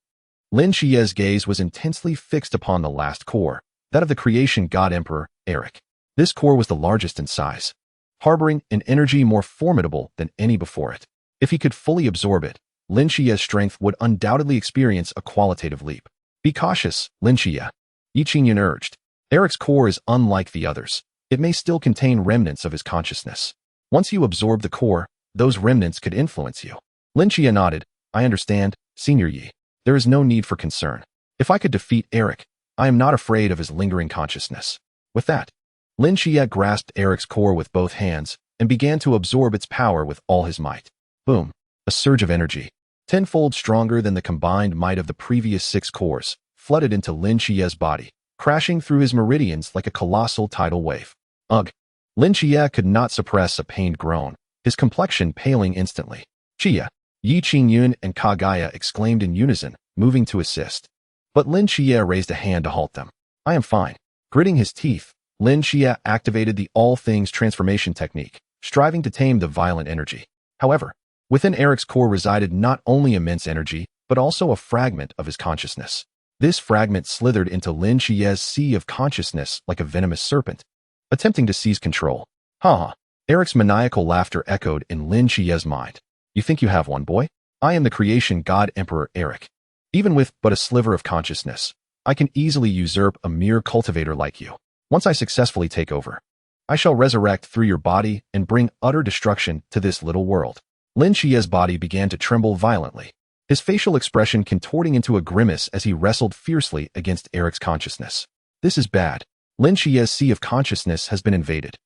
Lin Shiya's gaze was intensely fixed upon the last core, that of the creation god emperor, Eric. This core was the largest in size, harboring an energy more formidable than any before it. If he could fully absorb it, Lin Shiya's strength would undoubtedly experience a qualitative leap. Be cautious, Lin Shiya, Yi Qingyun urged. Eric's core is unlike the others. It may still contain remnants of his consciousness. Once you absorb the core, those remnants could influence you. Lin Shiya nodded. I understand, Senior Yi. There is no need for concern. If I could defeat Eric, I am not afraid of his lingering consciousness. With that, Lin Shiya grasped Eric's core with both hands and began to absorb its power with all his might. Boom. A surge of energy, tenfold stronger than the combined might of the previous 6 cores, flooded into Lin Shiya's body, crashing through his meridians like a colossal tidal wave. Ugh. Lin Shiya could not suppress a pained groan, his complexion paling instantly. Shiya, Yi Qingyun and Kagaya exclaimed in unison, moving to assist. But Lin Shiya raised a hand to halt them. I am fine. Gritting his teeth, Lin Shiya activated the All Things Transformation Technique, striving to tame the violent energy. However, within Eric's core resided not only immense energy, but also a fragment of his consciousness. This fragment slithered into Lin Shiya's sea of consciousness like a venomous serpent, attempting to seize control. Ha ha. Eric's maniacal laughter echoed in Lin Shiya's mind. You think you have one, boy? I am the creation god Emperor Eric. Even with but a sliver of consciousness, I can easily usurp a mere cultivator like you. Once I successfully take over, I shall resurrect through your body and bring utter destruction to this little world. Lin Shiya's body began to tremble violently, his facial expression contorting into a grimace as he wrestled fiercely against Eric's consciousness. This is bad. Lin Shiya's sea of consciousness has been invaded.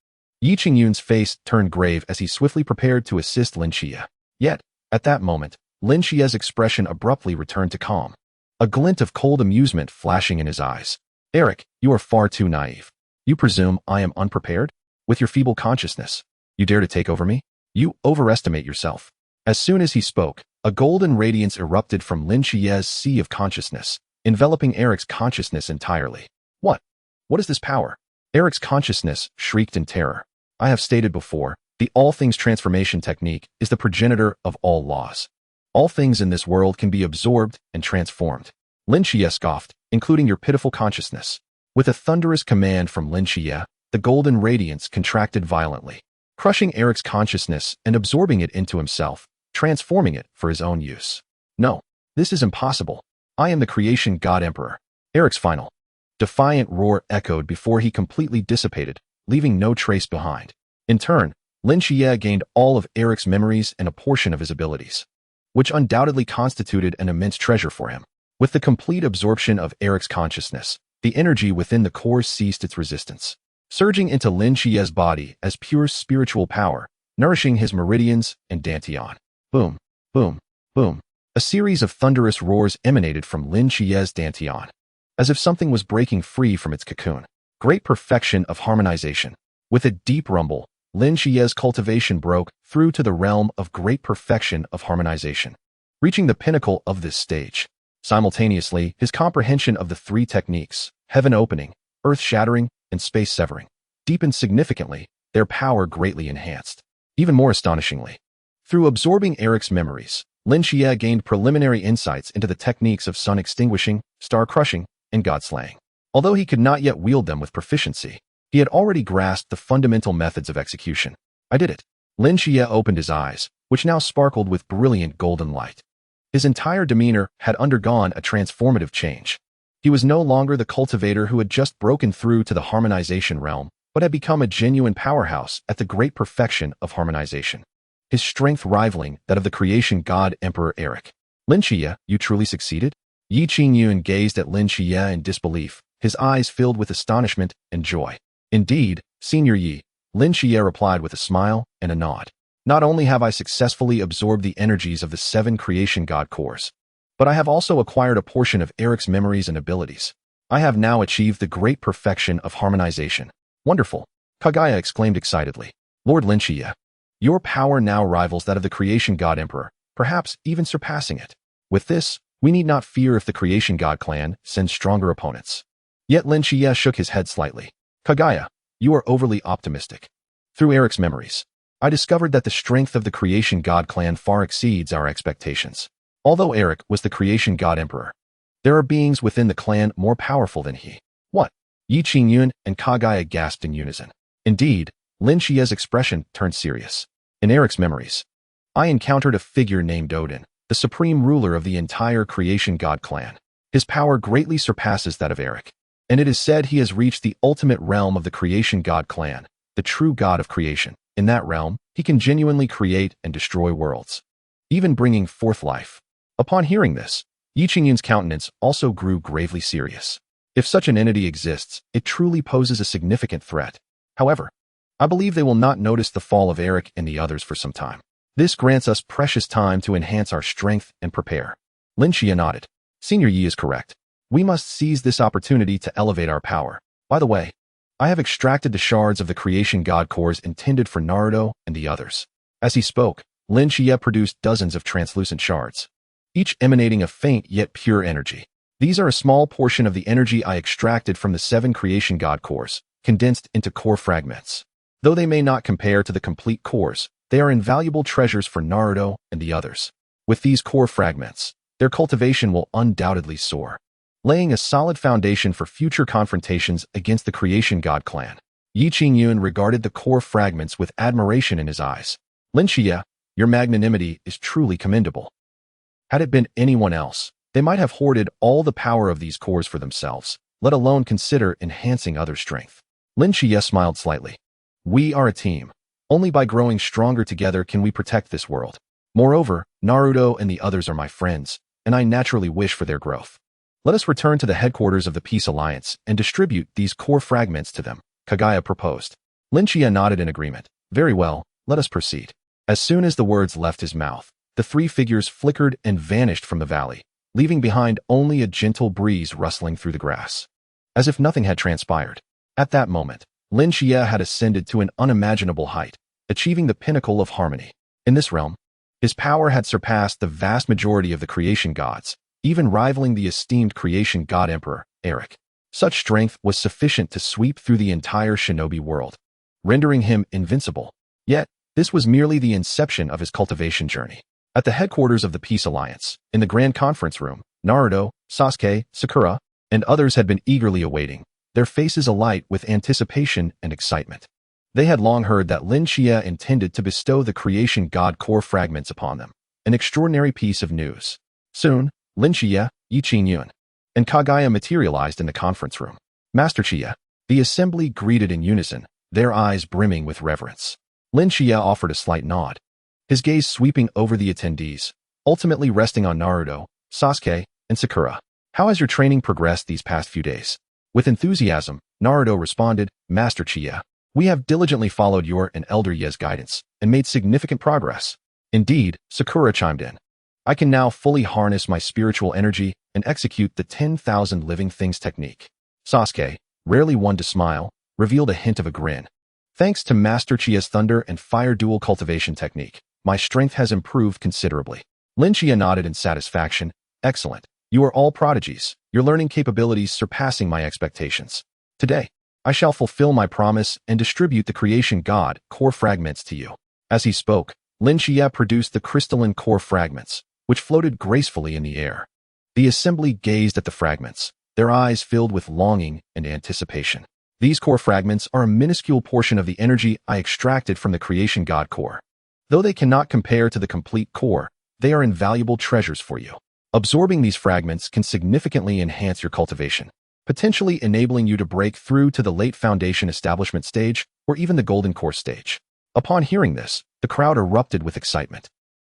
Yi Qingyun's face turned grave as he swiftly prepared to assist Lin Shiya. Yet, at that moment, Lin Shiya's expression abruptly returned to calm, a glint of cold amusement flashing in his eyes. Eric, you are far too naive. You presume I am unprepared? With your feeble consciousness, you dare to take over me? You overestimate yourself. As soon as he spoke, a golden radiance erupted from Lin Shiya's sea of consciousness, enveloping Eric's consciousness entirely. What? What is this power? Eric's consciousness shrieked in terror. I have stated before, the All Things Transformation Technique is the progenitor of all laws. All things in this world can be absorbed and transformed. Lin Shiya scoffed, including your pitiful consciousness. With a thunderous command from Lin Shiya, the golden radiance contracted violently, crushing Eric's consciousness and absorbing it into himself, transforming it for his own use. No, this is impossible. I am the creation god emperor. Eric's final, defiant roar echoed before he completely dissipated, leaving no trace behind. In turn, Lin Shiya gained all of Eric's memories and a portion of his abilities, which undoubtedly constituted an immense treasure for him. With the complete absorption of Eric's consciousness, the energy within the core ceased its resistance, surging into Lin Shiya's body as pure spiritual power, nourishing his meridians and dantian. Boom, boom, boom. A series of thunderous roars emanated from Lin Shiya's dantian, as if something was breaking free from its cocoon. Great perfection of harmonization. With a deep rumble, Lin Shiya's cultivation broke through to the realm of great perfection of harmonization, reaching the pinnacle of this stage. Simultaneously, his comprehension of the 3 techniques, heaven opening, earth shattering, and space severing, deepened significantly, their power greatly enhanced. Even more astonishingly, through absorbing Eric's memories, Lin Shiya gained preliminary insights into the techniques of sun extinguishing, star crushing, and god slaying. Although he could not yet wield them with proficiency, he had already grasped the fundamental methods of execution. I did it. Lin Shiya opened his eyes, which now sparkled with brilliant golden light. His entire demeanor had undergone a transformative change. He was no longer the cultivator who had just broken through to the harmonization realm, but had become a genuine powerhouse at the great perfection of harmonization. His strength rivaling that of the creation god Emperor Eric. Lin Shichiya, you truly succeeded? Yi Qingyun gazed at Lin Shichiya in disbelief, his eyes filled with astonishment and joy. Indeed, Senior Yi, Lin Shichiya replied with a smile and a nod. Not only have I successfully absorbed the energies of the 7 creation god cores, but I have also acquired a portion of Eric's memories and abilities. I have now achieved the great perfection of harmonization. Wonderful, Kagaya exclaimed excitedly. Lord Lin Shichiya, your power now rivals that of the creation god Emperor, perhaps even surpassing it. With this, we need not fear if the creation god clan sends stronger opponents. Yet Lin Shichiya shook his head slightly. Kagaya, you are overly optimistic. Through Eric's memories, I discovered that the strength of the creation god clan far exceeds our expectations. Although Eric was the creation god Emperor, there are beings within the clan more powerful than he. What? Yi Qingyun and Kagaya gasped in unison. Indeed, Lin Shichiya's expression turned serious. In Eric's memories, I encountered a figure named Odin, the supreme ruler of the entire creation god clan. His power greatly surpasses that of Eric, and it is said he has reached the ultimate realm of the creation god clan, the true god of creation. In that realm, he can genuinely create and destroy worlds, even bringing forth life. Upon hearing this, Yi Qingyun's countenance also grew gravely serious. If such an entity exists, it truly poses a significant threat. However, I believe they will not notice the fall of Eric and the others for some time. This grants us precious time to enhance our strength and prepare. Lin Shichiya nodded. Senior Yi is correct. We must seize this opportunity to elevate our power. By the way, I have extracted the shards of the creation god cores intended for Naruto and the others. As he spoke, Lin Shichiya produced dozens of translucent shards, each emanating a faint yet pure energy. These are a small portion of the energy I extracted from the 7 creation god cores, condensed into core fragments. Though they may not compare to the complete cores, they are invaluable treasures for Naruto and the others. With these core fragments, their cultivation will undoubtedly soar, laying a solid foundation for future confrontations against the creation god clan. Yi Qingyun regarded the core fragments with admiration in his eyes. Lin Shichiya, your magnanimity is truly commendable. Had it been anyone else, they might have hoarded all the power of these cores for themselves, let alone consider enhancing other strength. Lin Shichiya smiled slightly. We are a team. Only by growing stronger together can we protect this world. Moreover, Naruto and the others are my friends, and I naturally wish for their growth. Let us return to the headquarters of the Peace Alliance and distribute these core fragments to them, Kagaya proposed. Lin Shichiya nodded in agreement. Very well, let us proceed. As soon as the words left his mouth, the 3 figures flickered and vanished from the valley, leaving behind only a gentle breeze rustling through the grass. As if nothing had transpired. At that moment, Lin Shichiya had ascended to an unimaginable height, achieving the pinnacle of harmony. In this realm, his power had surpassed the vast majority of the creation gods, even rivaling the esteemed creation god Emperor, Eric. Such strength was sufficient to sweep through the entire shinobi world, rendering him invincible. Yet, this was merely the inception of his cultivation journey. At the headquarters of the Peace Alliance, in the Grand Conference Room, Naruto, Sasuke, Sakura, and others had been eagerly awaiting, their faces alight with anticipation and excitement. They had long heard that Lin Shichiya intended to bestow the creation god core fragments upon them, an extraordinary piece of news. Soon, Lin Shichiya, Yi Qingyun, and Kagaya materialized in the conference room. Master Shichiya, the assembly greeted in unison, their eyes brimming with reverence. Lin Shichiya offered a slight nod, his gaze sweeping over the attendees, ultimately resting on Naruto, Sasuke, and Sakura. How has your training progressed these past few days? With enthusiasm, Naruto responded, Master Shichiya, we have diligently followed your and Elder Ye's guidance and made significant progress. Indeed, Sakura chimed in. I can now fully harness my spiritual energy and execute the 10,000 living things technique. Sasuke, rarely one to smile, revealed a hint of a grin. Thanks to Master Chia's thunder and fire dual cultivation technique, my strength has improved considerably. Lin Shichiya nodded in satisfaction. Excellent. You are all prodigies, your learning capabilities surpassing my expectations. Today, I shall fulfill my promise and distribute the creation god core fragments to you. As he spoke, Lin Shichiya produced the crystalline core fragments, which floated gracefully in the air. The assembly gazed at the fragments, their eyes filled with longing and anticipation. These core fragments are a minuscule portion of the energy I extracted from the creation god core. Though they cannot compare to the complete core, they are invaluable treasures for you. Absorbing these fragments can significantly enhance your cultivation, potentially enabling you to break through to the late foundation establishment stage or even the golden core stage. Upon hearing this, the crowd erupted with excitement.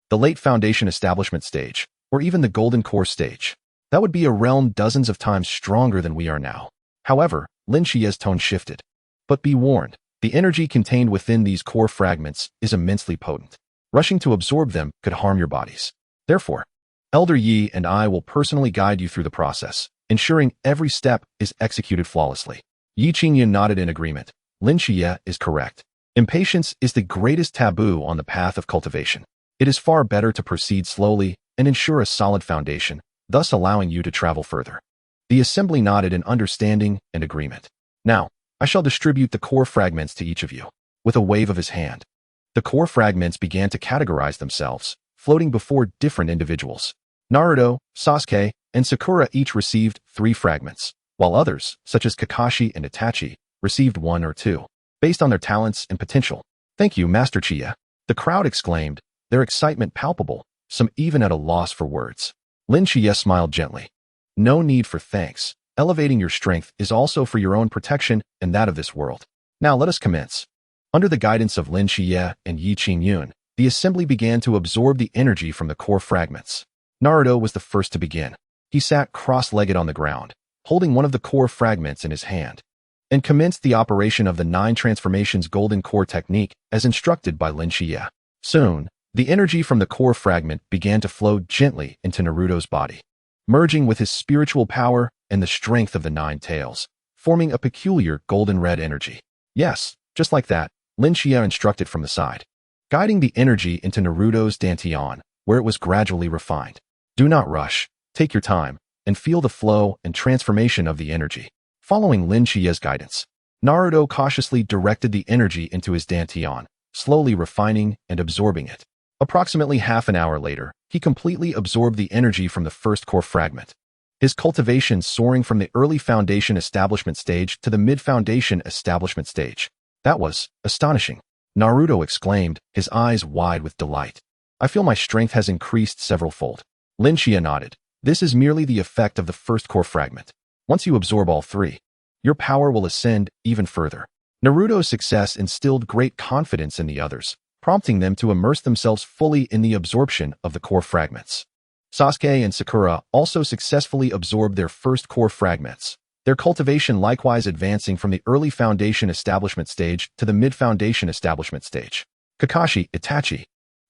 The late foundation establishment stage, or even the golden core stage, that would be a realm dozens of times stronger than we are now. However, Lin Shiya's tone shifted. But be warned, the energy contained within these core fragments is immensely potent. Rushing to absorb them could harm your bodies. Therefore, Elder Yi and I will personally guide you through the process, ensuring every step is executed flawlessly. Yi Qingyan nodded in agreement. Lin Shiya is correct. Impatience is the greatest taboo on the path of cultivation. It is far better to proceed slowly and ensure a solid foundation, thus allowing you to travel further. The assembly nodded in understanding and agreement. Now, I shall distribute the core fragments to each of you. With a wave of his hand, the core fragments began to categorize themselves, floating before different individuals. Naruto, Sasuke, and Sakura each received 3 fragments, while others, such as Kakashi and Itachi, received 1 or 2, based on their talents and potential. Thank you, Master Chiya. The crowd exclaimed, their excitement palpable, some even at a loss for words. Lin Shiya smiled gently. No need for thanks. Elevating your strength is also for your own protection and that of this world. Now let us commence. Under the guidance of Lin Shiya and Yi Qingyun, the assembly began to absorb the energy from the core fragments. Naruto was the first to begin. He sat cross-legged on the ground, holding one of the core fragments in his hand, and commenced the operation of the 9 transformations golden core technique as instructed by Lin Shiya. Soon, the energy from the core fragment began to flow gently into Naruto's body, merging with his spiritual power and the strength of the 9 tails, forming a peculiar golden red energy. Yes, just like that, Lin Shiya instructed from the side, guiding the energy into Naruto's dantian, where it was gradually refined. Do not rush, take your time, and feel the flow and transformation of the energy. Following Lin Shiya's guidance, Naruto cautiously directed the energy into his dantian, slowly refining and absorbing it. Approximately half an hour later, he completely absorbed the energy from the first core fragment, his cultivation soaring from the early foundation establishment stage to the mid-foundation establishment stage. That was astonishing. Naruto exclaimed, his eyes wide with delight. I feel my strength has increased several-fold. Lin Shiya nodded. This is merely the effect of the first core fragment. Once you absorb all 3, your power will ascend even further. Naruto's success instilled great confidence in the others, prompting them to immerse themselves fully in the absorption of the core fragments. Sasuke and Sakura also successfully absorbed their first core fragments, their cultivation likewise advancing from the early foundation establishment stage to the mid-foundation establishment stage. Kakashi, Itachi,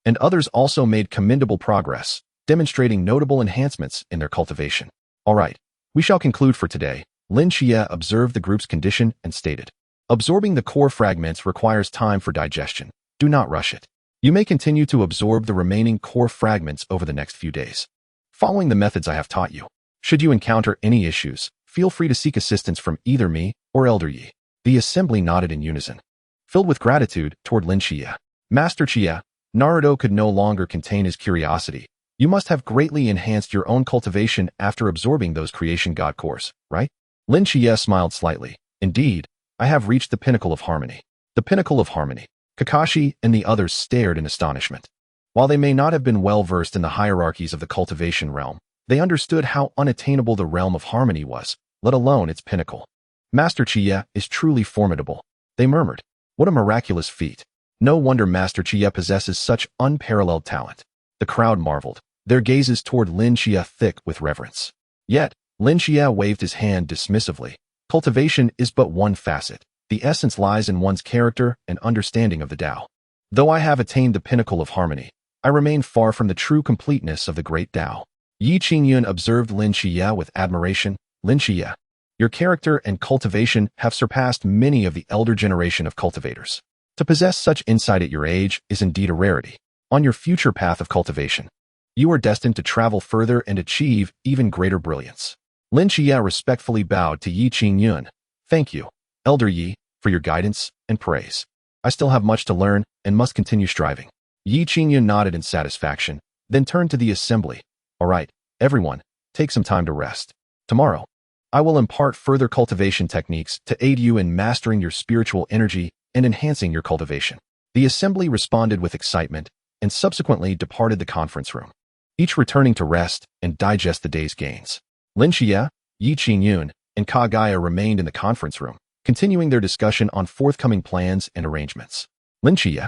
and others also made commendable progress, demonstrating notable enhancements in their cultivation. All right, we shall conclude for today. Lin Shiya observed the group's condition and stated, absorbing the core fragments requires time for digestion. Do not rush it. You may continue to absorb the remaining core fragments over the next few days, following the methods I have taught you. Should you encounter any issues, feel free to seek assistance from either me or Elder Yi. The assembly nodded in unison, filled with gratitude toward Lin Shiya. Master Chiya, Naruto could no longer contain his curiosity. You must have greatly enhanced your own cultivation after absorbing those creation god cores, right? Lin Shiya smiled slightly. Indeed, I have reached the pinnacle of harmony. The pinnacle of harmony. Kakashi and the others stared in astonishment. While they may not have been well versed in the hierarchies of the cultivation realm, they understood how unattainable the realm of harmony was, let alone its pinnacle. Master Chiya is truly formidable, they murmured. What a miraculous feat. No wonder Master Chiya possesses such unparalleled talent. The crowd marveled, their gazes toward Lin Shiya thick with reverence. Yet, Lin Shiya waved his hand dismissively. Cultivation is but one facet. The essence lies in one's character and understanding of the Tao. Though I have attained the pinnacle of harmony, I remain far from the true completeness of the great Tao. Yi Qingyun observed Lin Shiya with admiration. Lin Shiya, your character and cultivation have surpassed many of the elder generation of cultivators. To possess such insight at your age is indeed a rarity. On your future path of cultivation, you are destined to travel further and achieve even greater brilliance. Lin Shiya respectfully bowed to Yi Qingyun. Thank you, Elder Yi, for your guidance and praise. I still have much to learn and must continue striving. Yi Qingyun nodded in satisfaction, then turned to the assembly. All right, everyone, take some time to rest. Tomorrow, I will impart further cultivation techniques to aid you in mastering your spiritual energy and enhancing your cultivation. The assembly responded with excitement and subsequently departed the conference room. each returning to rest and digest the day's gains. Lin Xie, Yi Qingyun, and Kagaya remained in the conference room, continuing their discussion on forthcoming plans and arrangements. Lin Xie,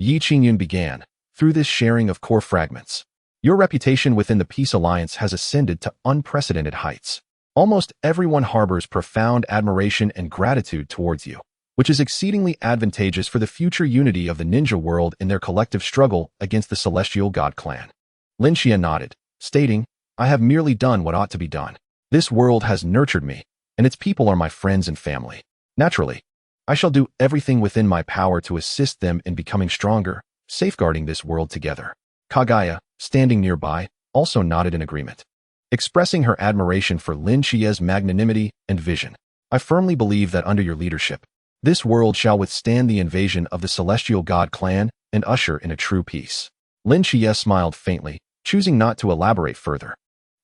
Yi Qingyun began, through this sharing of core fragments. Your reputation within the Peace Alliance has ascended to unprecedented heights. Almost everyone harbors profound admiration and gratitude towards you, which is exceedingly advantageous for the future unity of the ninja world in their collective struggle against the Celestial God clan. Lin Xie nodded, stating, I have merely done what ought to be done. This world has nurtured me, and its people are my friends and family. Naturally, I shall do everything within my power to assist them in becoming stronger, safeguarding this world together. Kagaya, standing nearby, also nodded in agreement, expressing her admiration for Lin Xie's magnanimity and vision. I firmly believe that under your leadership, this world shall withstand the invasion of the Celestial God clan and usher in a true peace. Lin Xie smiled faintly, choosing not to elaborate further.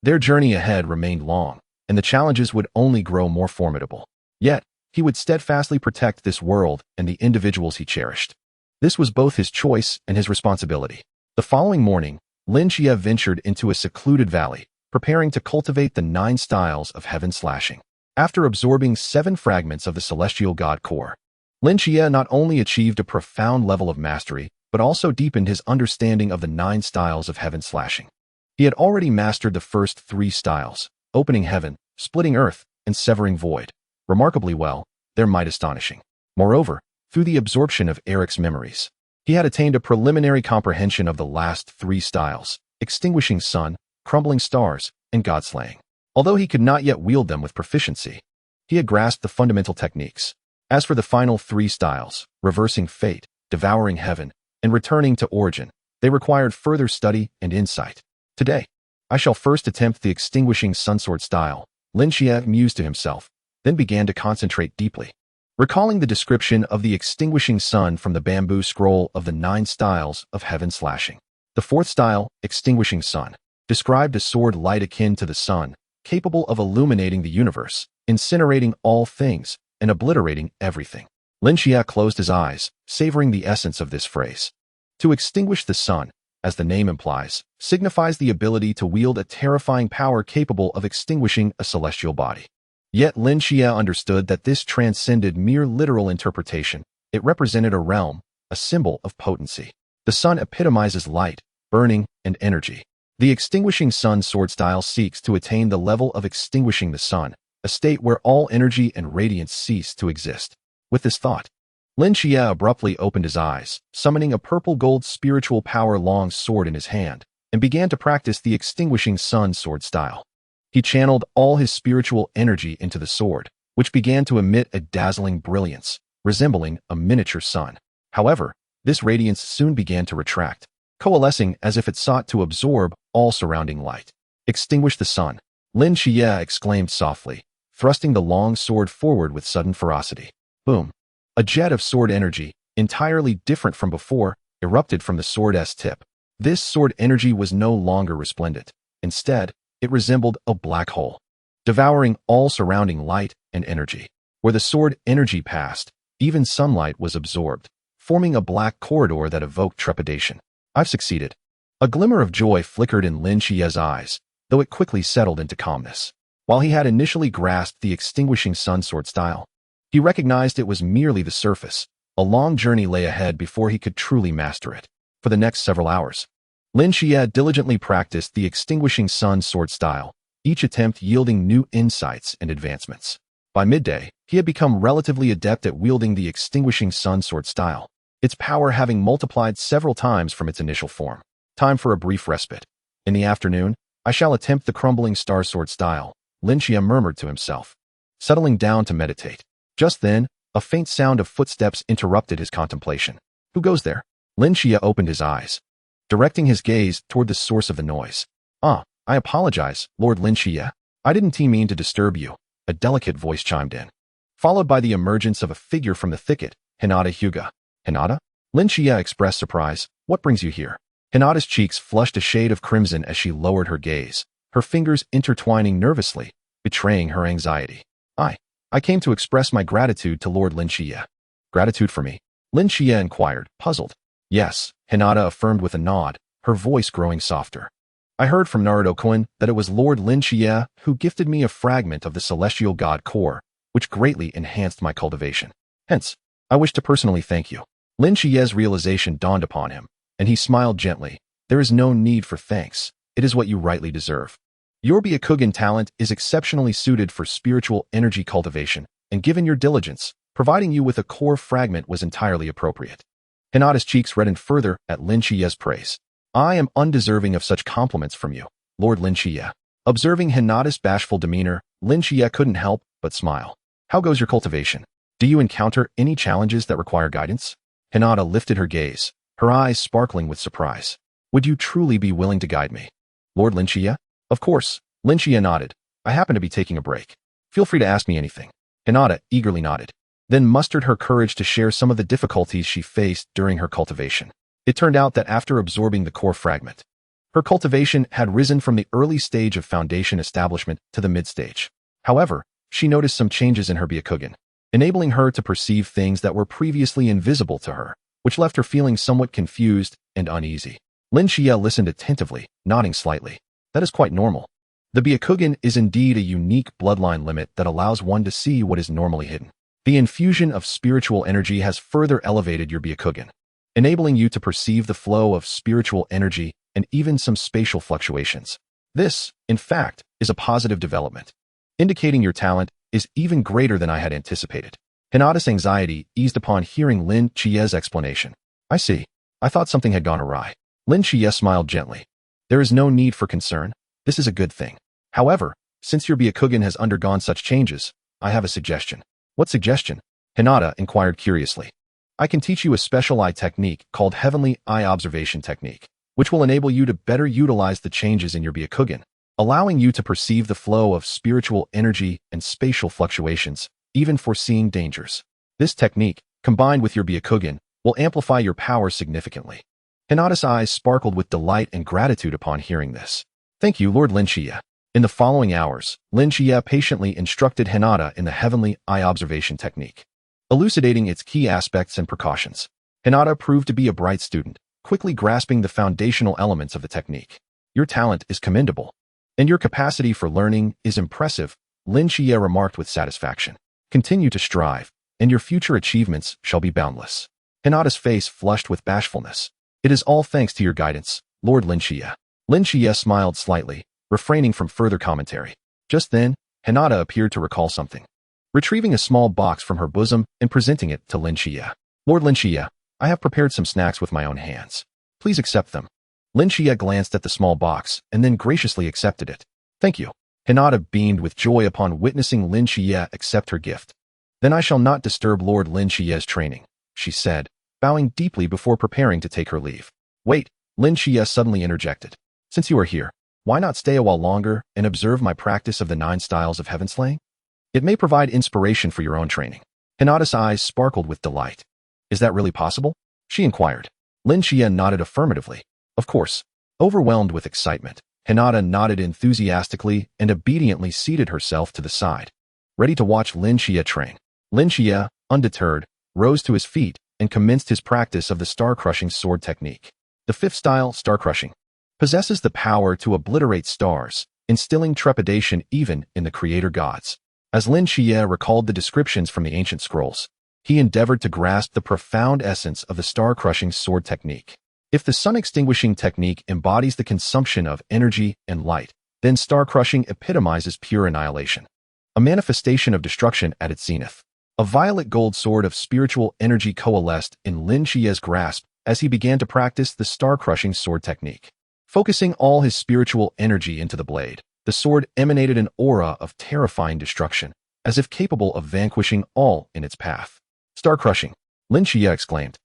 Their journey ahead remained long, and the challenges would only grow more formidable. Yet, he would steadfastly protect this world and the individuals he cherished. This was both his choice and his responsibility. The following morning, Lin Xie ventured into a secluded valley, preparing to cultivate the 9 styles of heaven slashing. After absorbing 7 fragments of the Celestial God core, Lin Xie not only achieved a profound level of mastery, but also deepened his understanding of the 9 styles of heaven slashing. He had already mastered the first 3 styles, opening heaven, splitting earth, and severing void, remarkably well, their might astonishing. Moreover, through the absorption of Eric's memories, he had attained a preliminary comprehension of the last 3 styles, extinguishing sun, crumbling stars, and god-slaying. Although he could not yet wield them with proficiency, he had grasped the fundamental techniques. As for the final 3 styles, reversing fate, devouring heaven, and returning to origin, they required further study and insight. Today, I shall first attempt the extinguishing sunsword style, Lin Xie mused to himself, then began to concentrate deeply. Recalling the description of the extinguishing sun from the bamboo scroll of the 9 styles of heaven slashing. The 4th style, extinguishing sun, described a sword light akin to the sun, capable of illuminating the universe, incinerating all things, and obliterating everything. Lin Xie closed his eyes, savoring the essence of this phrase. To extinguish the sun, as the name implies, signifies the ability to wield a terrifying power capable of extinguishing a celestial body. Yet Lin Xie understood that this transcended mere literal interpretation. It represented a realm, a symbol of potency. The sun epitomizes light, burning, and energy. The extinguishing sun sword style seeks to attain the level of extinguishing the sun, a state where all energy and radiance cease to exist. With this thought, Lin Xie abruptly opened his eyes, summoning a purple-gold spiritual power-long sword in his hand, and began to practice the extinguishing sun sword style. He channeled all his spiritual energy into the sword, which began to emit a dazzling brilliance, resembling a miniature sun. However, this radiance soon began to retract, coalescing as if it sought to absorb all surrounding light. Extinguish the sun, Lin Xie exclaimed softly, thrusting the long sword forward with sudden ferocity. Boom! A jet of sword energy, entirely different from before, erupted from the sword's tip. This sword energy was no longer resplendent. Instead, it resembled a black hole, devouring all surrounding light and energy. Where the sword energy passed, even sunlight was absorbed, forming a black corridor that evoked trepidation. I've succeeded. A glimmer of joy flickered in Lin Xie's eyes, though it quickly settled into calmness. While he had initially grasped the extinguishing sun sword style, he recognized it was merely the surface. A long journey lay ahead before he could truly master it. For the next several hours, Lin Xie diligently practiced the extinguishing sun sword style, each attempt yielding new insights and advancements. By midday, he had become relatively adept at wielding the extinguishing sun sword style, its power having multiplied several times from its initial form. Time for a brief respite. In the afternoon, I shall attempt the crumbling star sword style, Lin Xie murmured to himself, settling down to meditate. Just then, a faint sound of footsteps interrupted his contemplation. Who goes there? Lin Xie opened his eyes, directing his gaze toward the source of the noise. I apologize, Lord Lin Xie. I didn't mean to disturb you, a delicate voice chimed in, followed by the emergence of a figure from the thicket, Hinata Hyuga. Hinata? Lin Xie expressed surprise. What brings you here? Hinata's cheeks flushed a shade of crimson as she lowered her gaze, her fingers intertwining nervously, betraying her anxiety. I came to express my gratitude to Lord Lin Xie. Gratitude for me? Lin Xie inquired, puzzled. Yes, Hinata affirmed with a nod, her voice growing softer. I heard from Naruto-kun that it was Lord Shichiya who gifted me a fragment of the celestial god core, which greatly enhanced my cultivation. Hence, I wish to personally thank you. Shichiya's realization dawned upon him, and he smiled gently. There is no need for thanks. It is what you rightly deserve. Your Byakugan talent is exceptionally suited for spiritual energy cultivation, and given your diligence, providing you with a core fragment was entirely appropriate. Hinata's cheeks reddened further at Shichiya's praise. I am undeserving of such compliments from you, Lord Shichiya. Observing Hinata's bashful demeanor, Shichiya couldn't help but smile. How goes your cultivation? Do you encounter any challenges that require guidance? Hinata lifted her gaze, her eyes sparkling with surprise. Would you truly be willing to guide me? Lord Shichiya? Of course, Shichiya nodded. I happen to be taking a break. Feel free to ask me anything. Hinata eagerly nodded, then mustered her courage to share some of the difficulties she faced during her cultivation. It turned out that after absorbing the core fragment, her cultivation had risen from the early stage of foundation establishment to the mid-stage. However, she noticed some changes in her Byakugan, enabling her to perceive things that were previously invisible to her, which left her feeling somewhat confused and uneasy. Shichiya listened attentively, nodding slightly. That is quite normal. The Byakugan is indeed a unique bloodline limit that allows one to see what is normally hidden. The infusion of spiritual energy has further elevated your Byakugan, enabling you to perceive the flow of spiritual energy and even some spatial fluctuations. This, in fact, is a positive development, indicating your talent is even greater than I had anticipated. Hinata's anxiety eased upon hearing Shichiya's explanation. I see. I thought something had gone awry. Shichiya smiled gently. There is no need for concern. This is a good thing. However, since your Byakugan has undergone such changes, I have a suggestion. What suggestion? Hinata inquired curiously. I can teach you a special eye technique called Heavenly Eye Observation Technique, which will enable you to better utilize the changes in your Byakugan, allowing you to perceive the flow of spiritual energy and spatial fluctuations, even foreseeing dangers. This technique, combined with your Byakugan, will amplify your power significantly. Hinata's eyes sparkled with delight and gratitude upon hearing this. Thank you, Lord Shichiya. In the following hours, Shichiya patiently instructed Hinata in the Heavenly Eye Observation Technique, elucidating its key aspects and precautions. Hinata proved to be a bright student, quickly grasping the foundational elements of the technique. Your talent is commendable, and your capacity for learning is impressive, Shichiya remarked with satisfaction. Continue to strive, and your future achievements shall be boundless. Hinata's face flushed with bashfulness. It is all thanks to your guidance, Lord Shichiya. Shichiya smiled slightly, refraining from further commentary. Just then, Hinata appeared to recall something, retrieving a small box from her bosom and presenting it to Shichiya. Lord Shichiya, I have prepared some snacks with my own hands. Please accept them. Shichiya glanced at the small box and then graciously accepted it. Thank you. Hinata beamed with joy upon witnessing Shichiya accept her gift. Then I shall not disturb Lord Shichiya's training, she said, bowing deeply before preparing to take her leave. Wait, Shichiya suddenly interjected. Since you are here, why not stay a while longer and observe my practice of the 9 styles of heaven slaying? It may provide inspiration for your own training. Hinata's eyes sparkled with delight. Is that really possible? She inquired. Shichiya nodded affirmatively. Of course. Overwhelmed with excitement, Hinata nodded enthusiastically and obediently seated herself to the side, ready to watch Shichiya train. Shichiya, undeterred, rose to his feet and commenced his practice of the star-crushing sword technique. The 5th style, star-crushing, possesses the power to obliterate stars, instilling trepidation even in the creator gods. As Shichiya recalled the descriptions from the ancient scrolls, he endeavored to grasp the profound essence of the star-crushing sword technique. If the sun-extinguishing technique embodies the consumption of energy and light, then star-crushing epitomizes pure annihilation, a manifestation of destruction at its zenith. A violet gold sword of spiritual energy coalesced in Shichiya's grasp as he began to practice the star-crushing sword technique. Focusing all his spiritual energy into the blade, the sword emanated an aura of terrifying destruction, as if capable of vanquishing all in its path. Star-crushing, Shichiya exclaimed,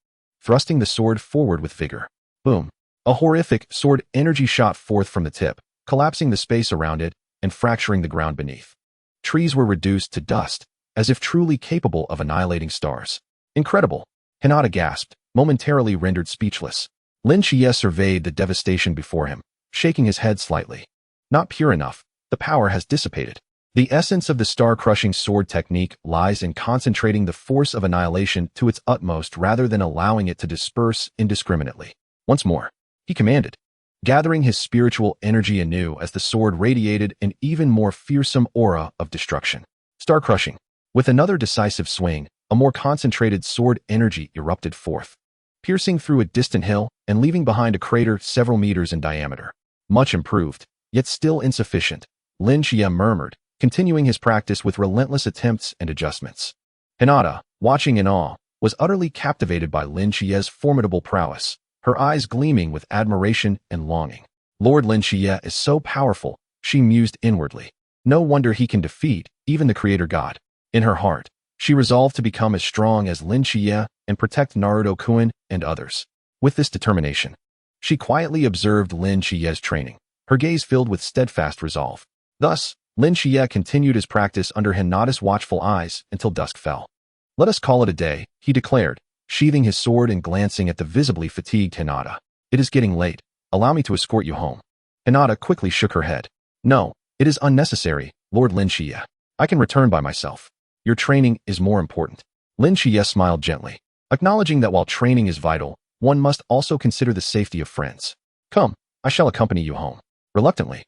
thrusting the sword forward with vigor. Boom! A horrific sword energy shot forth from the tip, collapsing the space around it and fracturing the ground beneath. Trees were reduced to dust, as if truly capable of annihilating stars. Incredible! Hinata gasped, momentarily rendered speechless. Shichiya surveyed the devastation before him, shaking his head slightly. Not pure enough. The power has dissipated. The essence of the star-crushing sword technique lies in concentrating the force of annihilation to its utmost rather than allowing it to disperse indiscriminately. Once more, he commanded. gathering his spiritual energy anew as the sword radiated an even more fearsome aura of destruction. Star-crushing. With another decisive swing, a more concentrated sword energy erupted forth, piercing through a distant hill and leaving behind a crater several meters in diameter. Much improved, yet still insufficient, Lin Shichiya murmured, continuing his practice with relentless attempts and adjustments. Hinata, watching in awe, was utterly captivated by Lin Shichiya's formidable prowess, her eyes gleaming with admiration and longing. Lord Lin Shichiya is so powerful, she mused inwardly. No wonder he can defeat even the creator god. In her heart, she resolved to become as strong as Lin Shichiya and protect Naruto-kun and others. With this determination, she quietly observed Lin Shichiya's training, her gaze filled with steadfast resolve. Thus, Lin Shichiya continued his practice under Hinata's watchful eyes until dusk fell. "Let us call it a day," he declared, sheathing his sword and glancing at the visibly fatigued Hinata. "It is getting late. Allow me to escort you home." Hinata quickly shook her head. "No, it is unnecessary, Lord Lin Shichiya. I can return by myself. Your training is more important." Lin Shichiya smiled gently, acknowledging that while training is vital, one must also consider the safety of friends. "Come, I shall accompany you home." Reluctantly,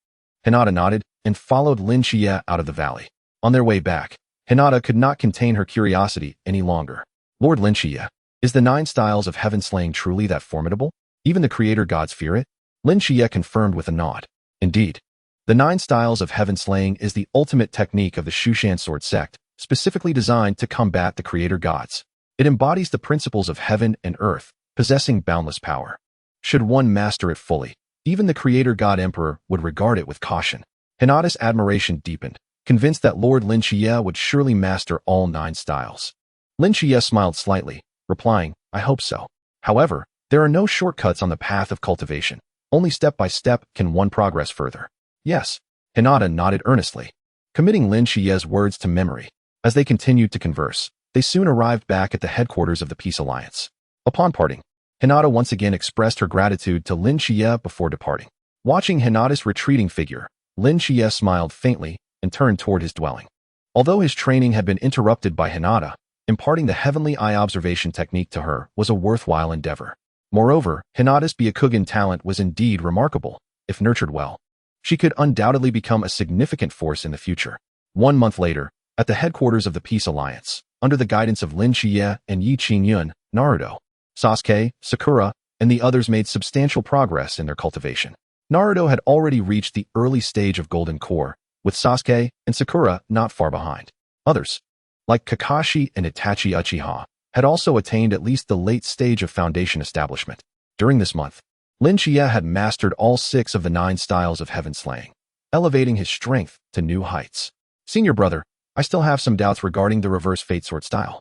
Hinata nodded and followed Lin Shichiya out of the valley. On their way back, Hinata could not contain her curiosity any longer. "Lord Lin Shichiya, is the 9 styles of heaven slaying truly that formidable? Even the creator gods fear it?" Lin Shichiya confirmed with a nod. "Indeed. The 9 styles of heaven slaying is the ultimate technique of the Shushan sword sect, specifically designed to combat the creator gods. It embodies the principles of heaven and earth, possessing boundless power. Should one master it fully, even the creator god emperor would regard it with caution." Hinata's admiration deepened, convinced that Lord Lin Shichiya would surely master all 9 styles. Lin Shichiya smiled slightly, replying, "I hope so. However, there are no shortcuts on the path of cultivation. Only step by step can one progress further." "Yes." Hinata nodded earnestly, committing Lin Shichiya's words to memory. As they continued to converse, they soon arrived back at the headquarters of the Peace Alliance. Upon parting, Hinata once again expressed her gratitude to Lin Shichiya before departing. Watching Hinata's retreating figure, Lin Shichiya smiled faintly and turned toward his dwelling. Although his training had been interrupted by Hinata, imparting the heavenly eye observation technique to her was a worthwhile endeavor. Moreover, Hinata's Byakugan talent was indeed remarkable. If nurtured well, she could undoubtedly become a significant force in the future. 1 month later, at the headquarters of the Peace Alliance, under the guidance of Lin Shichiya and Yi Qingyun, Naruto, Sasuke, Sakura, and the others made substantial progress in their cultivation. Naruto had already reached the early stage of Golden Core, with Sasuke and Sakura not far behind. Others, like Kakashi and Itachi Uchiha, had also attained at least the late stage of foundation establishment. During this month, Lin Shichiya had mastered all 6 of the 9 styles of heaven slaying, elevating his strength to new heights. "Senior brother, I still have some doubts regarding the reverse fate sword style,"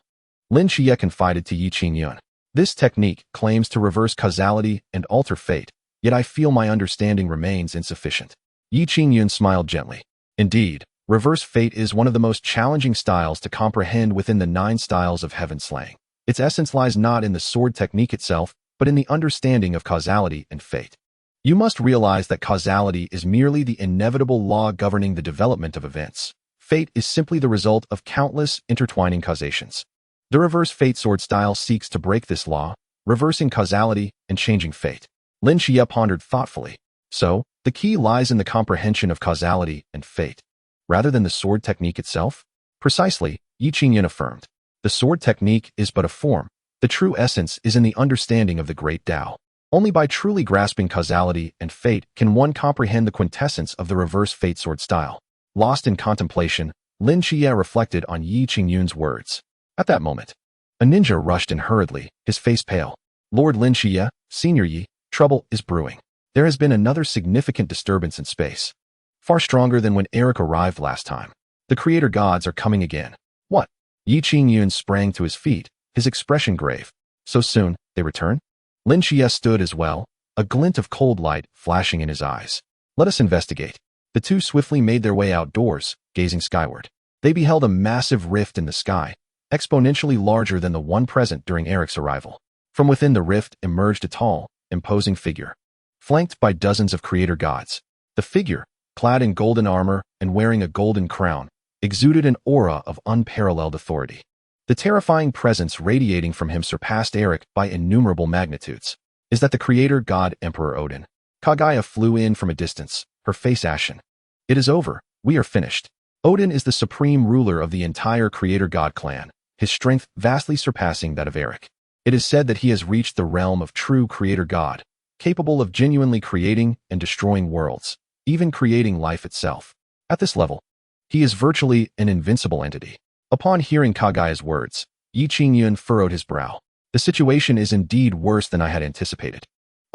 Lin Shichiya confided to Yi Qingyun. "This technique claims to reverse causality and alter fate, yet I feel my understanding remains insufficient." Yi Qingyun smiled gently. "Indeed, reverse fate is one of the most challenging styles to comprehend within the 9 styles of heaven slaying. Its essence lies not in the sword technique itself, but in the understanding of causality and fate. You must realize that causality is merely the inevitable law governing the development of events. Fate is simply the result of countless intertwining causations. The reverse fate sword style seeks to break this law, reversing causality and changing fate." Lin Shichiya pondered thoughtfully. "So, the key lies in the comprehension of causality and fate, rather than the sword technique itself?" "Precisely," Yi Qingyun affirmed. "The sword technique is but a form. The true essence is in the understanding of the great Tao. Only by truly grasping causality and fate can one comprehend the quintessence of the reverse fate sword style." Lost in contemplation, Lin Shichiya reflected on Yi Qingyun's words. At that moment, a ninja rushed in hurriedly, his face pale. "Lord Lin Shichiya, Senior Yi, trouble is brewing. There has been another significant disturbance in space. Far stronger than when Eric arrived last time. The creator gods are coming again." "What?" Yi Qingyun sprang to his feet, his expression grave. "So soon, they return?" Lin Shichiya stood as well, a glint of cold light flashing in his eyes. "Let us investigate." The two swiftly made their way outdoors, gazing skyward. They beheld a massive rift in the sky, exponentially larger than the one present during Eric's arrival. From within the rift emerged a tall, imposing figure, flanked by dozens of creator gods. The figure, clad in golden armor and wearing a golden crown, exuded an aura of unparalleled authority. The terrifying presence radiating from him surpassed Eric by innumerable magnitudes. "Is that the creator god Emperor Odin?" Kagaya flew in from a distance, her face ashen. It is over. We are finished. Odin is the supreme ruler of the entire Creator God clan, his strength vastly surpassing that of Eric. It is said that he has reached the realm of true Creator God, capable of genuinely creating and destroying worlds, even creating life itself. At this level, he is virtually an invincible entity. Upon hearing Kagaya's words, Yi Qingyun furrowed his brow. The situation is indeed worse than I had anticipated.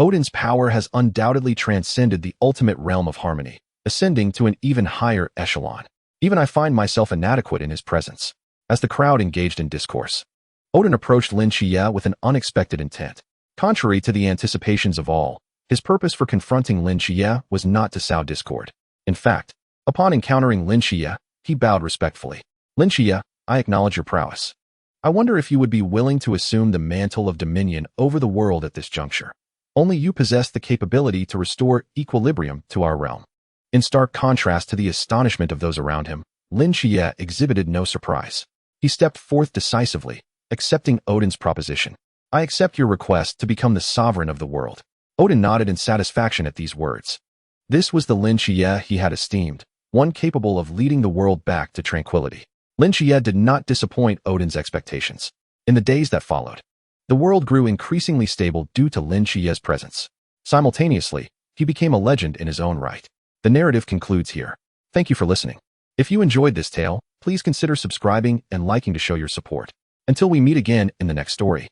Odin's power has undoubtedly transcended the ultimate realm of harmony, ascending to an even higher echelon. Even I find myself inadequate in his presence. As the crowd engaged in discourse, Odin approached Lin Shichiya with an unexpected intent. Contrary to the anticipations of all, his purpose for confronting Lin Shichiya was not to sow discord. In fact, upon encountering Lin Shichiya, he bowed respectfully. Lin Shichiya, I acknowledge your prowess. I wonder if you would be willing to assume the mantle of dominion over the world at this juncture. Only you possess the capability to restore equilibrium to our realm. In stark contrast to the astonishment of those around him, Lin Shichiya exhibited no surprise. He stepped forth decisively, accepting Odin's proposition. I accept your request to become the sovereign of the world. Odin nodded in satisfaction at these words. This was the Lin Shichiya he had esteemed, one capable of leading the world back to tranquility. Lin Shichiya did not disappoint Odin's expectations. In the days that followed, the world grew increasingly stable due to Lin Shichiya's presence. Simultaneously, he became a legend in his own right. The narrative concludes here. Thank you for listening. If you enjoyed this tale, please consider subscribing and liking to show your support. Until we meet again in the next story.